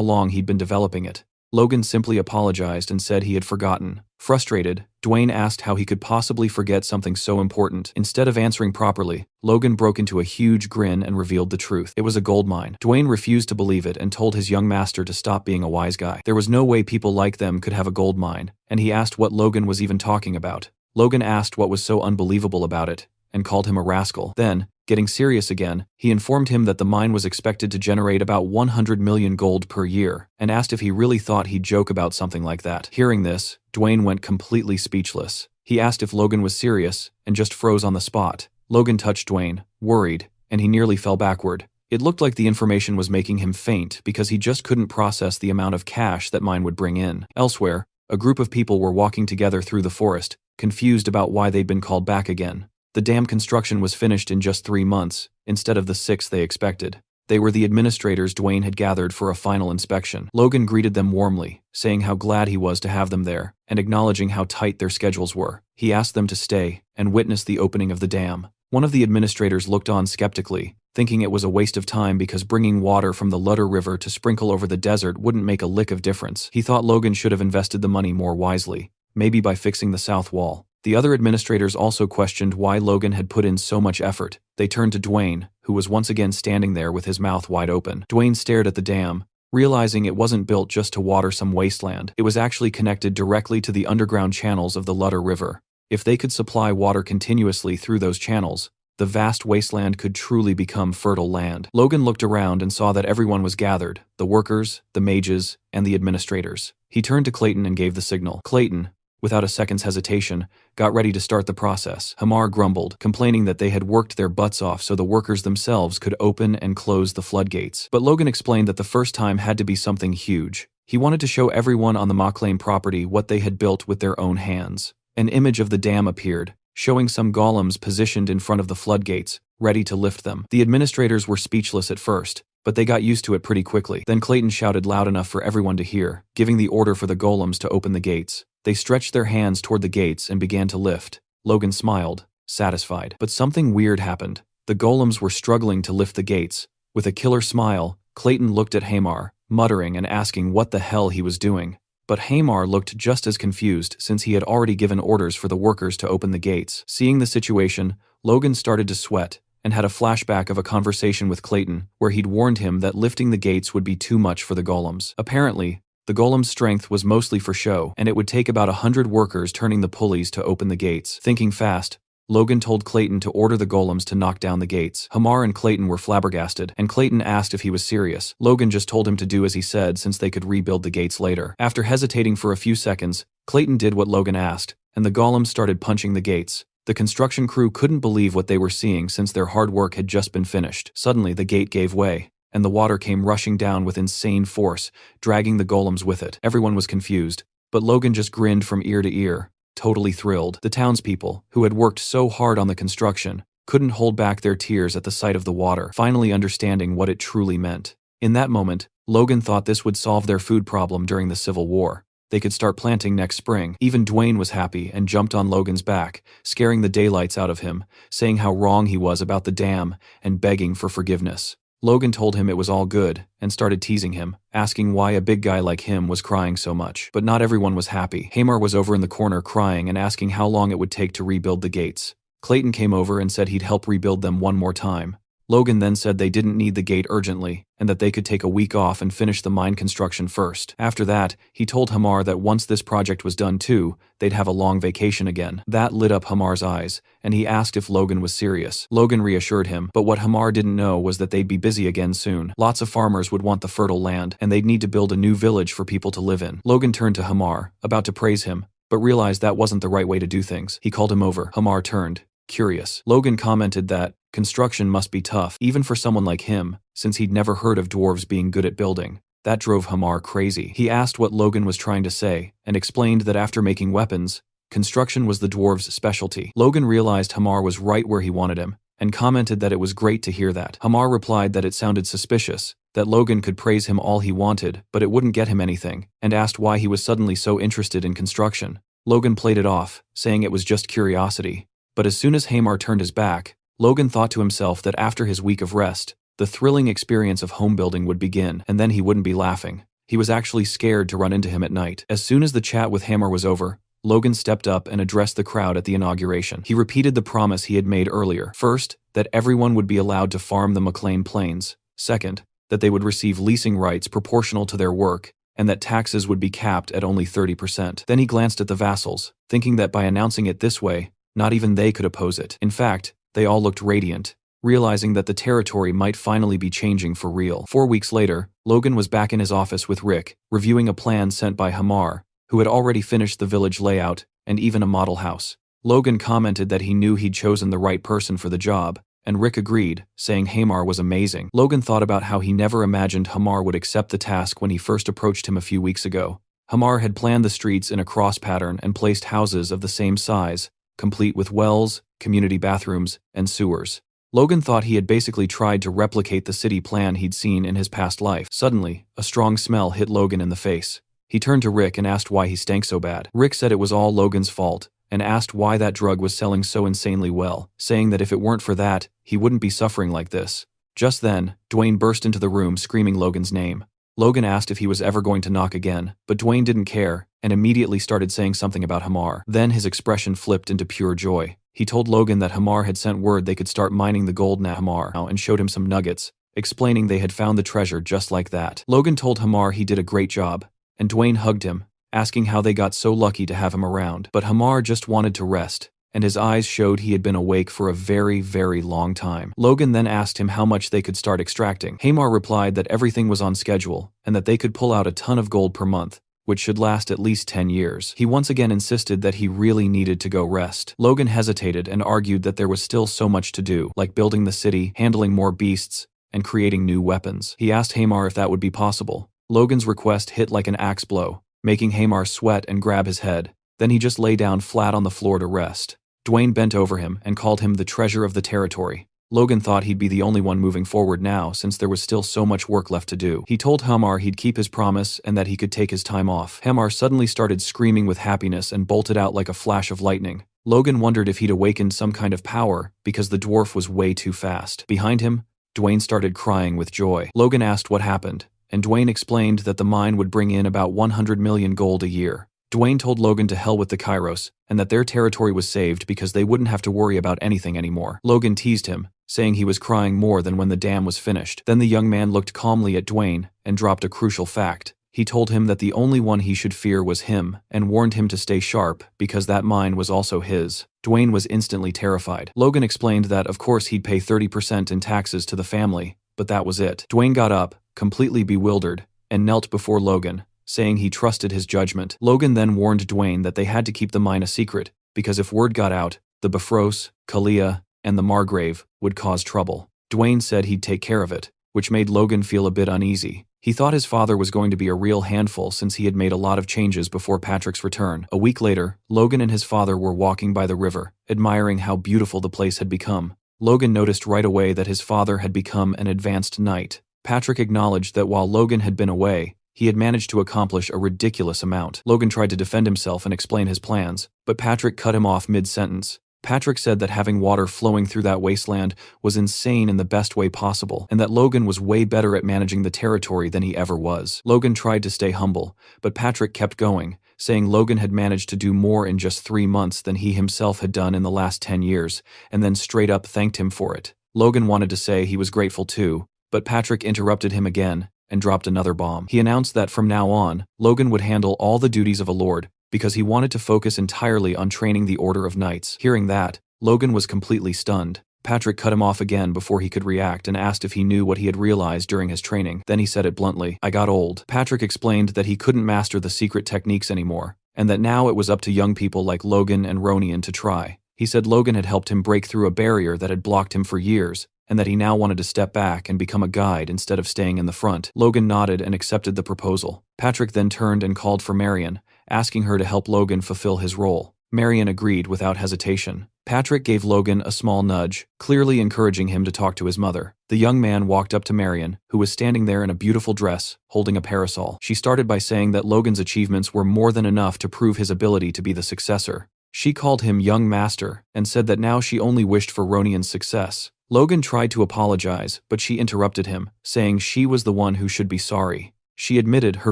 long he'd been developing it. Logan simply apologized and said he had forgotten. Frustrated, Dwayne asked how he could possibly forget something so important. Instead of answering properly, Logan broke into a huge grin and revealed the truth. It was a gold mine. Dwayne refused to believe it and told his young master to stop being a wise guy. There was no way people like them could have a gold mine, and he asked what Logan was even talking about. Logan asked what was so unbelievable about it, and called him a rascal. Then, getting serious again, he informed him that the mine was expected to generate about 100 million gold per year, and asked if he really thought he'd joke about something like that. Hearing this, Dwayne went completely speechless. He asked if Logan was serious, and just froze on the spot. Logan touched Dwayne, worried, and he nearly fell backward. It looked like the information was making him faint because he just couldn't process the amount of cash that mine would bring in. Elsewhere, a group of people were walking together through the forest, confused about why they'd been called back again. The dam construction was finished in just 3 months, instead of the 6 they expected. They were the administrators Dwayne had gathered for a final inspection. Logan greeted them warmly, saying how glad he was to have them there, and acknowledging how tight their schedules were. He asked them to stay and witness the opening of the dam. One of the administrators looked on skeptically, thinking it was a waste of time because bringing water from the Ludder River to sprinkle over the desert wouldn't make a lick of difference. He thought Logan should have invested the money more wisely, maybe by fixing the south wall. The other administrators also questioned why Logan had put in so much effort. They turned to Dwayne, who was once again standing there with his mouth wide open. Dwayne stared at the dam, realizing it wasn't built just to water some wasteland. It was actually connected directly to the underground channels of the Ludder River. If they could supply water continuously through those channels, the vast wasteland could truly become fertile land. Logan looked around and saw that everyone was gathered, the workers, the mages, and the administrators. He turned to Clayton and gave the signal. Clayton, without a second's hesitation, got ready to start the process. Hamar grumbled, complaining that they had worked their butts off so the workers themselves could open and close the floodgates. But Logan explained that the first time had to be something huge. He wanted to show everyone on the Maclane property what they had built with their own hands. An image of the dam appeared, showing some golems positioned in front of the floodgates, ready to lift them. The administrators were speechless at first, but they got used to it pretty quickly. Then Clayton shouted loud enough for everyone to hear, giving the order for the golems to open the gates. They stretched their hands toward the gates and began to lift. Logan smiled, satisfied. But something weird happened. The golems were struggling to lift the gates. With a killer smile, Clayton looked at Hamar, muttering and asking what the hell he was doing. But Hamar looked just as confused since he had already given orders for the workers to open the gates. Seeing the situation, Logan started to sweat and had a flashback of a conversation with Clayton where he'd warned him that lifting the gates would be too much for the golems. Apparently, the golem's strength was mostly for show, and it would take about 100 workers turning the pulleys to open the gates. Thinking fast, Logan told Clayton to order the golems to knock down the gates. Hamar and Clayton were flabbergasted, and Clayton asked if he was serious. Logan just told him to do as he said since they could rebuild the gates later. After hesitating for a few seconds, Clayton did what Logan asked, and the golems started punching the gates. The construction crew couldn't believe what they were seeing since their hard work had just been finished. Suddenly, the gate gave way, and the water came rushing down with insane force, dragging the golems with it. Everyone was confused, but Logan just grinned from ear to ear, totally thrilled. The townspeople, who had worked so hard on the construction, couldn't hold back their tears at the sight of the water, finally understanding what it truly meant. In that moment, Logan thought this would solve their food problem during the Civil War. They could start planting next spring. Even Dwayne was happy and jumped on Logan's back, scaring the daylights out of him, saying how wrong he was about the dam and begging for forgiveness. Logan told him it was all good and started teasing him, asking why a big guy like him was crying so much. But not everyone was happy. Hamar was over in the corner crying and asking how long it would take to rebuild the gates. Clayton came over and said he'd help rebuild them one more time. Logan then said they didn't need the gate urgently, and that they could take a week off and finish the mine construction first. After that, he told Hamar that once this project was done too, they'd have a long vacation again. That lit up Hamar's eyes, and he asked if Logan was serious. Logan reassured him, but what Hamar didn't know was that they'd be busy again soon. Lots of farmers would want the fertile land, and they'd need to build a new village for people to live in. Logan turned to Hamar, about to praise him, but realized that wasn't the right way to do things. He called him over. Hamar turned, curious. Logan commented that construction must be tough, even for someone like him, since he'd never heard of dwarves being good at building. That drove Hamar crazy. He asked what Logan was trying to say, and explained that after making weapons, construction was the dwarves' specialty. Logan realized Hamar was right where he wanted him, and commented that it was great to hear that. Hamar replied that it sounded suspicious, that Logan could praise him all he wanted, but it wouldn't get him anything, and asked why he was suddenly so interested in construction. Logan played it off, saying it was just curiosity. But as soon as Hamar turned his back, Logan thought to himself that after his week of rest, the thrilling experience of home building would begin, and then he wouldn't be laughing. He was actually scared to run into him at night. As soon as the chat with Hamar was over, Logan stepped up and addressed the crowd at the inauguration. He repeated the promise he had made earlier. First, that everyone would be allowed to farm the McLean Plains. Second, that they would receive leasing rights proportional to their work, and that taxes would be capped at only 30%. Then he glanced at the vassals, thinking that by announcing it this way, not even they could oppose it. In fact, they all looked radiant, realizing that the territory might finally be changing for real. 4 weeks later, Logan was back in his office with Rick, reviewing a plan sent by Hamar, who had already finished the village layout and even a model house. Logan commented that he knew he'd chosen the right person for the job, and Rick agreed, saying Hamar was amazing. Logan thought about how he never imagined Hamar would accept the task when he first approached him a few weeks ago. Hamar had planned the streets in a cross pattern and placed houses of the same size, complete with wells, community bathrooms, and sewers. Logan thought he had basically tried to replicate the city plan he'd seen in his past life. Suddenly, a strong smell hit Logan in the face. He turned to Rick and asked why he stank so bad. Rick said it was all Logan's fault, and asked why that drug was selling so insanely well, saying that if it weren't for that, he wouldn't be suffering like this. Just then, Dwayne burst into the room screaming Logan's name. Logan asked if he was ever going to knock again, but Dwayne didn't care, and immediately started saying something about Hamar. Then his expression flipped into pure joy. He told Logan that Hamar had sent word they could start mining the gold at Hamar and showed him some nuggets, explaining they had found the treasure just like that. Logan told Hamar he did a great job, and Dwayne hugged him, asking how they got so lucky to have him around. But Hamar just wanted to rest, and his eyes showed he had been awake for a very, very long time. Logan then asked him how much they could start extracting. Hamar replied that everything was on schedule, and that they could pull out a ton of gold per month, which should last at least 10 years. He once again insisted that he really needed to go rest. Logan hesitated and argued that there was still so much to do, like building the city, handling more beasts, and creating new weapons. He asked Hamar if that would be possible. Logan's request hit like an axe blow, making Hamar sweat and grab his head. Then he just lay down flat on the floor to rest. Dwayne bent over him and called him the treasure of the territory. Logan thought he'd be the only one moving forward now since there was still so much work left to do. He told Hamar he'd keep his promise and that he could take his time off. Hamar suddenly started screaming with happiness and bolted out like a flash of lightning. Logan wondered if he'd awakened some kind of power because the dwarf was way too fast. Behind him, Dwayne started crying with joy. Logan asked what happened, and Dwayne explained that the mine would bring in about 100 million gold a year. Dwayne told Logan to hell with the Kairos, and that their territory was saved because they wouldn't have to worry about anything anymore. Logan teased him, saying he was crying more than when the dam was finished. Then the young man looked calmly at Dwayne and dropped a crucial fact. He told him that the only one he should fear was him, and warned him to stay sharp because that mine was also his. Dwayne was instantly terrified. Logan explained that of course he'd pay 30% in taxes to the family, but that was it. Dwayne got up, completely bewildered, and knelt before Logan, saying he trusted his judgment. Logan then warned Dwayne that they had to keep the mine a secret, because if word got out, the Bifrost, Kalia, and the Margrave would cause trouble. Dwayne said he'd take care of it, which made Logan feel a bit uneasy. He thought his father was going to be a real handful since he had made a lot of changes before Patrick's return. A week later, Logan and his father were walking by the river, admiring how beautiful the place had become. Logan noticed right away that his father had become an advanced knight. Patrick acknowledged that while Logan had been away, he had managed to accomplish a ridiculous amount. Logan tried to defend himself and explain his plans, but Patrick cut him off mid-sentence. Patrick said that having water flowing through that wasteland was insane in the best way possible, and that Logan was way better at managing the territory than he ever was. Logan tried to stay humble, but Patrick kept going, saying Logan had managed to do more in just 3 months than he himself had done in the last 10 years, and then straight up thanked him for it. Logan wanted to say he was grateful too, but Patrick interrupted him again and dropped another bomb. He announced that from now on, Logan would handle all the duties of a lord, because he wanted to focus entirely on training the Order of Knights. Hearing that, Logan was completely stunned. Patrick cut him off again before he could react and asked if he knew what he had realized during his training. Then he said it bluntly, "I got old." Patrick explained that he couldn't master the secret techniques anymore, and that now it was up to young people like Logan and Ronian to try. He said Logan had helped him break through a barrier that had blocked him for years, and that he now wanted to step back and become a guide instead of staying in the front. Logan nodded and accepted the proposal. Patrick then turned and called for Marion, asking her to help Logan fulfill his role. Marion agreed without hesitation. Patrick gave Logan a small nudge, clearly encouraging him to talk to his mother. The young man walked up to Marion, who was standing there in a beautiful dress, holding a parasol. She started by saying that Logan's achievements were more than enough to prove his ability to be the successor. She called him young master and said that now she only wished for Ronian's success. Logan tried to apologize, but she interrupted him, saying she was the one who should be sorry. She admitted her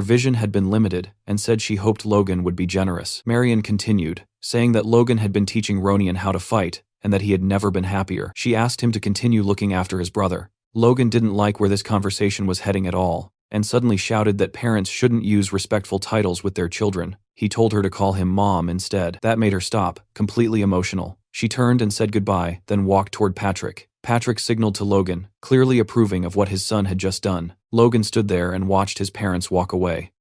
vision had been limited and said she hoped Logan would be generous. Marion continued, saying that Logan had been teaching Ronian how to fight and that he had never been happier. She asked him to continue looking after his brother. Logan didn't like where this conversation was heading at all, and suddenly shouted that parents shouldn't use respectful titles with their children. He told her to call him Mom instead. That made her stop, completely emotional. She turned and said goodbye, then walked toward Patrick. Patrick signaled to Logan, clearly approving of what his son had just done. Logan stood there and watched his parents walk away.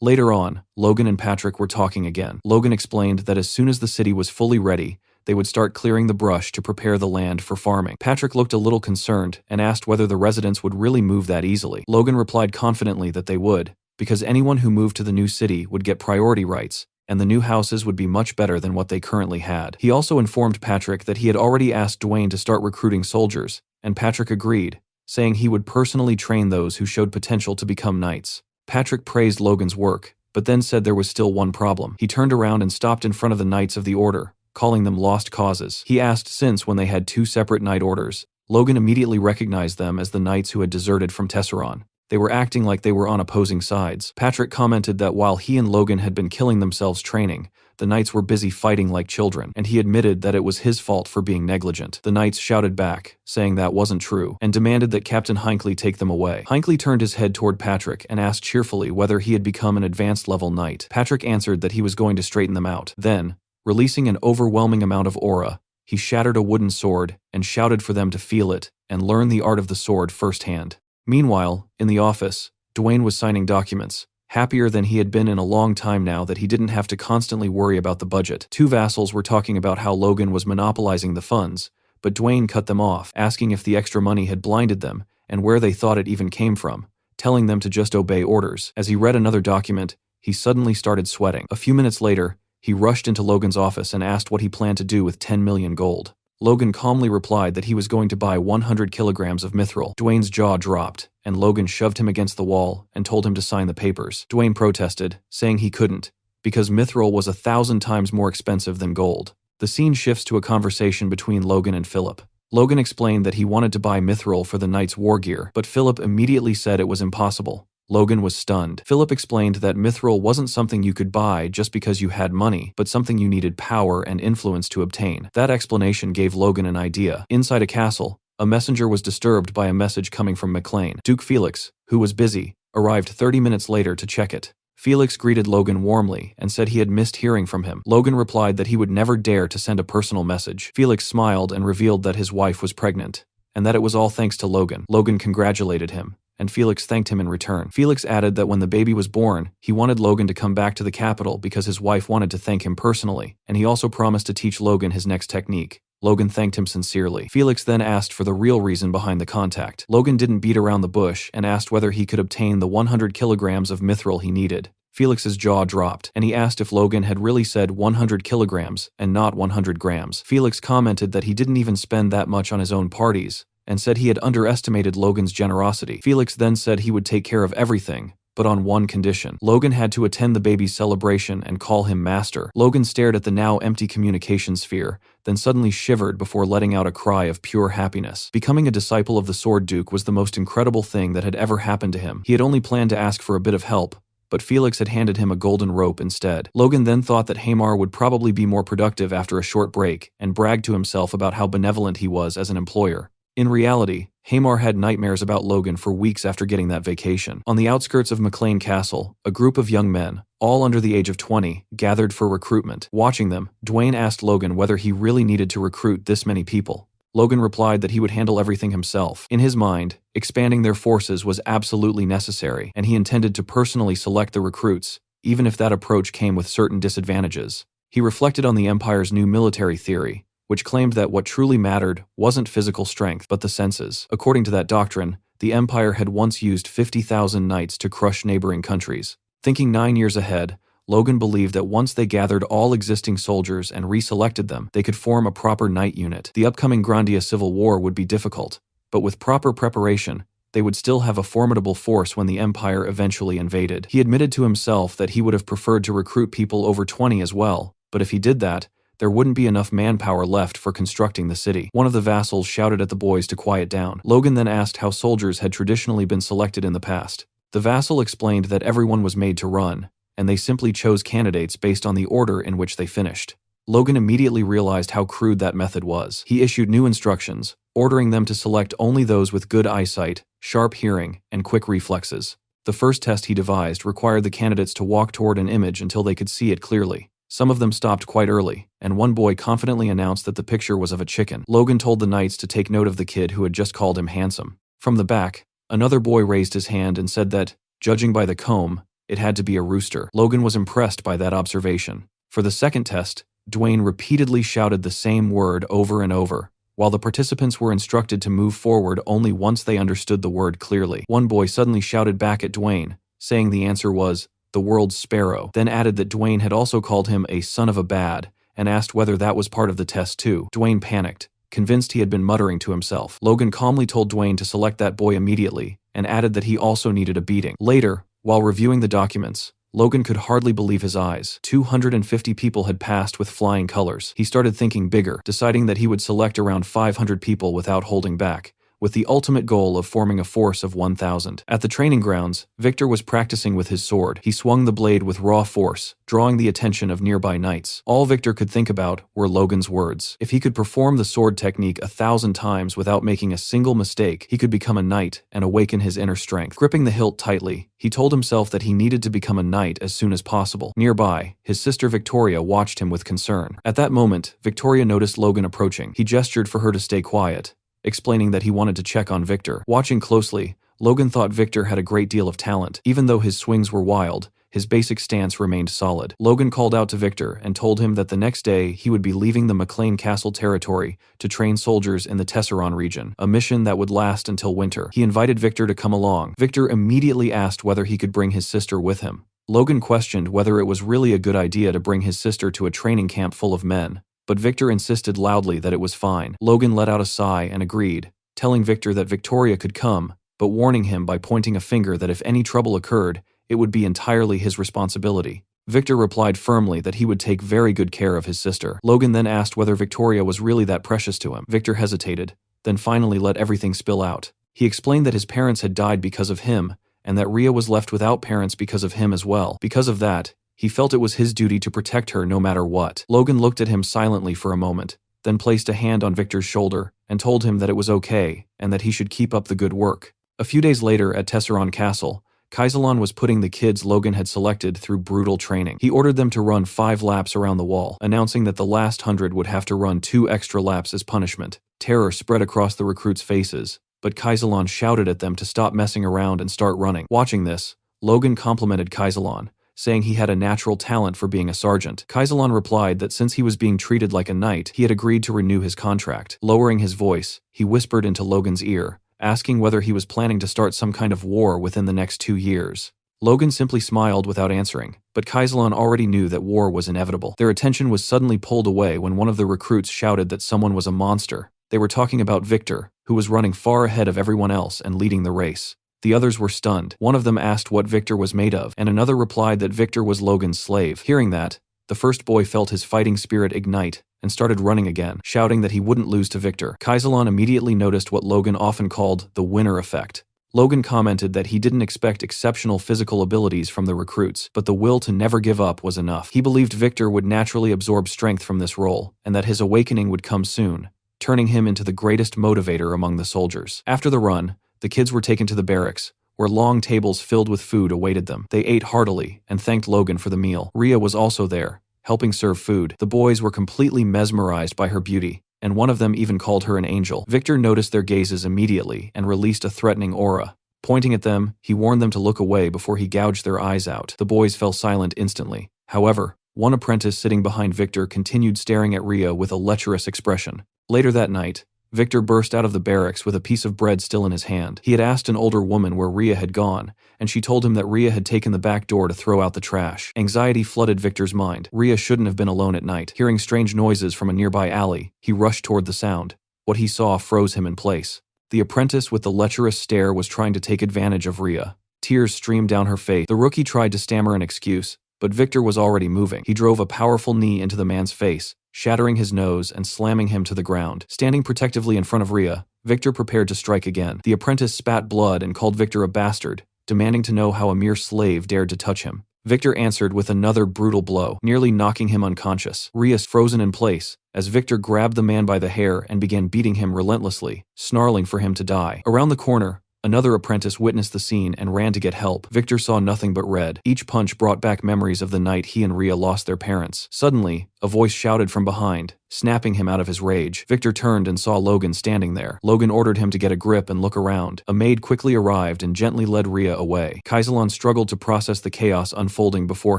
Later on, Logan and Patrick were talking again. Logan explained that as soon as the city was fully ready, they would start clearing the brush to prepare the land for farming. Patrick looked a little concerned and asked whether the residents would really move that easily. Logan replied confidently that they would, because anyone who moved to the new city would get priority rights, and the new houses would be much better than what they currently had. He also informed Patrick that he had already asked Dwayne to start recruiting soldiers, and Patrick agreed, saying he would personally train those who showed potential to become knights. Patrick praised Logan's work, but then said there was still one problem. He turned around and stopped in front of the Knights of the Order, calling them lost causes. He asked since when they had two separate knight orders. Logan immediately recognized them as the knights who had deserted from Tesseron. They were acting like they were on opposing sides. Patrick commented that while he and Logan had been killing themselves training, the knights were busy fighting like children, and he admitted that it was his fault for being negligent. The knights shouted back, saying that wasn't true, and demanded that Captain Hinckley take them away. Hinckley turned his head toward Patrick and asked cheerfully whether he had become an advanced-level knight. Patrick answered that he was going to straighten them out. Then, releasing an overwhelming amount of aura, he shattered a wooden sword and shouted for them to feel it and learn the art of the sword firsthand. Meanwhile, in the office, Dwayne was signing documents, happier than he had been in a long time now that he didn't have to constantly worry about the budget. Two vassals were talking about how Logan was monopolizing the funds, but Dwayne cut them off, asking if the extra money had blinded them and where they thought it even came from, telling them to just obey orders. As he read another document, he suddenly started sweating. A few minutes later, he rushed into Logan's office and asked what he planned to do with 10 million gold. Logan calmly replied that he was going to buy 100 kilograms of mithril. Dwayne's jaw dropped, and Logan shoved him against the wall and told him to sign the papers. Dwayne protested, saying he couldn't, because mithril was 1,000 times more expensive than gold. The scene shifts to a conversation between Logan and Philip. Logan explained that he wanted to buy mithril for the knight's war gear, but Philip immediately said it was impossible. Logan was stunned. Philip explained that mithril wasn't something you could buy just because you had money, but something you needed power and influence to obtain. That explanation gave Logan an idea. Inside a castle, a messenger was disturbed by a message coming from McLean. Duke Felix, who was busy, arrived 30 minutes later to check it. Felix greeted Logan warmly and said he had missed hearing from him. Logan replied that he would never dare to send a personal message. Felix smiled and revealed that his wife was pregnant, and that it was all thanks to Logan. Logan congratulated him, and Felix thanked him in return. Felix added that when the baby was born, he wanted Logan to come back to the capital because his wife wanted to thank him personally, and he also promised to teach Logan his next technique. Logan thanked him sincerely. Felix then asked for the real reason behind the contact. Logan didn't beat around the bush and asked whether he could obtain the 100 kilograms of mithril he needed. Felix's jaw dropped, and he asked if Logan had really said 100 kilograms and not 100 grams. Felix commented that he didn't even spend that much on his own parties, and said he had underestimated Logan's generosity. Felix then said he would take care of everything, but on one condition. Logan had to attend the baby's celebration and call him master. Logan stared at the now empty communication sphere, then suddenly shivered before letting out a cry of pure happiness. Becoming a disciple of the Sword Duke was the most incredible thing that had ever happened to him. He had only planned to ask for a bit of help, but Felix had handed him a golden rope instead. Logan then thought that Hamar would probably be more productive after a short break, and bragged to himself about how benevolent he was as an employer. In reality, Hamar had nightmares about Logan for weeks after getting that vacation. On the outskirts of McLean Castle, a group of young men, all under the age of 20, gathered for recruitment. Watching them, Dwayne asked Logan whether he really needed to recruit this many people. Logan replied that he would handle everything himself. In his mind, expanding their forces was absolutely necessary, and he intended to personally select the recruits, even if that approach came with certain disadvantages. He reflected on the Empire's new military theory, which claimed that what truly mattered wasn't physical strength, but the senses. According to that doctrine, the Empire had once used 50,000 knights to crush neighboring countries. Thinking 9 years ahead, Logan believed that once they gathered all existing soldiers and reselected them, they could form a proper knight unit. The upcoming Grandia civil war would be difficult, but with proper preparation, they would still have a formidable force when the Empire eventually invaded. He admitted to himself that he would have preferred to recruit people over 20 as well, But if he did that, there wouldn't be enough manpower left for constructing the city. One of the vassals shouted at the boys to quiet down. Logan then asked how soldiers had traditionally been selected in the past. The vassal explained that everyone was made to run, and they simply chose candidates based on the order in which they finished. Logan immediately realized how crude that method was. He issued new instructions, ordering them to select only those with good eyesight, sharp hearing, and quick reflexes. The first test he devised required the candidates to walk toward an image until they could see it clearly. Some of them stopped quite early, and one boy confidently announced that the picture was of a chicken. Logan told the knights to take note of the kid who had just called him handsome. From the back, another boy raised his hand and said that, judging by the comb, it had to be a rooster. Logan was impressed by that observation. For the second test, Dwayne repeatedly shouted the same word over and over, while the participants were instructed to move forward only once they understood the word clearly. One boy suddenly shouted back at Dwayne, saying the answer was, the world's sparrow, then added that Dwayne had also called him a son of a bad, and asked whether that was part of the test too. Dwayne panicked, convinced he had been muttering to himself. Logan calmly told Dwayne to select that boy immediately, and added that he also needed a beating. Later, while reviewing the documents, Logan could hardly believe his eyes. 250 people had passed with flying colors. He started thinking bigger, deciding that he would select around 500 people without holding back, with the ultimate goal of forming a force of 1,000. At the training grounds, Victor was practicing with his sword. He swung the blade with raw force, drawing the attention of nearby knights. All Victor could think about were Logan's words. If he could perform the sword technique 1,000 times without making a single mistake, he could become a knight and awaken his inner strength. Gripping the hilt tightly, he told himself that he needed to become a knight as soon as possible. Nearby, his sister Victoria watched him with concern. At that moment, Victoria noticed Logan approaching. He gestured for her to stay quiet, explaining that he wanted to check on Victor. Watching closely, Logan thought Victor had a great deal of talent. Even though his swings were wild, his basic stance remained solid. Logan called out to Victor and told him that the next day he would be leaving the McLean Castle territory to train soldiers in the Tesseron region, a mission that would last until winter. He invited Victor to come along. Victor immediately asked whether he could bring his sister with him. Logan questioned whether it was really a good idea to bring his sister to a training camp full of men, but Victor insisted loudly that it was fine. Logan let out a sigh and agreed, telling Victor that Victoria could come, but warning him by pointing a finger that if any trouble occurred, it would be entirely his responsibility. Victor replied firmly that he would take very good care of his sister. Logan then asked whether Victoria was really that precious to him. Victor hesitated, then finally let everything spill out. He explained that his parents had died because of him, and that Rhea was left without parents because of him as well. Because of that, he felt it was his duty to protect her no matter what. Logan looked at him silently for a moment, then placed a hand on Victor's shoulder and told him that it was okay and that he should keep up the good work. A few days later at Tesseron Castle, Kaisalon was putting the kids Logan had selected through brutal training. He ordered them to run 5 laps around the wall, announcing that the last 100 would have to run 2 extra laps as punishment. Terror spread across the recruits' faces, but Kaisalon shouted at them to stop messing around and start running. Watching this, Logan complimented Kaisalon, saying he had a natural talent for being a sergeant. Kaisalon replied that since he was being treated like a knight, he had agreed to renew his contract. Lowering his voice, he whispered into Logan's ear, asking whether he was planning to start some kind of war within the next 2 years. Logan simply smiled without answering, but Kaisalon already knew that war was inevitable. Their attention was suddenly pulled away when one of the recruits shouted that someone was a monster. They were talking about Victor, who was running far ahead of everyone else and leading the race. The others were stunned. One of them asked what Victor was made of, and another replied that Victor was Logan's slave. Hearing that, the first boy felt his fighting spirit ignite and started running again, shouting that he wouldn't lose to Victor. Kaisalon immediately noticed what Logan often called the winner effect. Logan commented that he didn't expect exceptional physical abilities from the recruits, but the will to never give up was enough. He believed Victor would naturally absorb strength from this role, and that his awakening would come soon, turning him into the greatest motivator among the soldiers. After the run, the kids were taken to the barracks, where long tables filled with food awaited them. They ate heartily and thanked Logan for the meal. Rhea was also there, helping serve food. The boys were completely mesmerized by her beauty, and one of them even called her an angel. Victor noticed their gazes immediately and released a threatening aura. Pointing at them, he warned them to look away before he gouged their eyes out. The boys fell silent instantly. However, one apprentice sitting behind Victor continued staring at Rhea with a lecherous expression. Later that night, Victor burst out of the barracks with a piece of bread still in his hand. He had asked an older woman where Rhea had gone, and she told him that Rhea had taken the back door to throw out the trash. Anxiety flooded Victor's mind. Rhea shouldn't have been alone at night. Hearing strange noises from a nearby alley, he rushed toward the sound. What he saw froze him in place. The apprentice with the lecherous stare was trying to take advantage of Rhea. Tears streamed down her face. The rookie tried to stammer an excuse, But Victor was already moving. He drove a powerful knee into the man's face, shattering his nose and slamming him to the ground. Standing protectively in front of Rhea, Victor prepared to strike again. The apprentice spat blood and called Victor a bastard, demanding to know how a mere slave dared to touch him. Victor answered with another brutal blow, nearly knocking him unconscious. Rhea frozen in place, as Victor grabbed the man by the hair and began beating him relentlessly, snarling for him to die. Around the corner, another apprentice witnessed the scene and ran to get help. Victor saw nothing but red. Each punch brought back memories of the night he and Rhea lost their parents. Suddenly, a voice shouted from behind, snapping him out of his rage. Victor turned and saw Logan standing there. Logan ordered him to get a grip and look around. A maid quickly arrived and gently led Rhea away. Kaisalon struggled to process the chaos unfolding before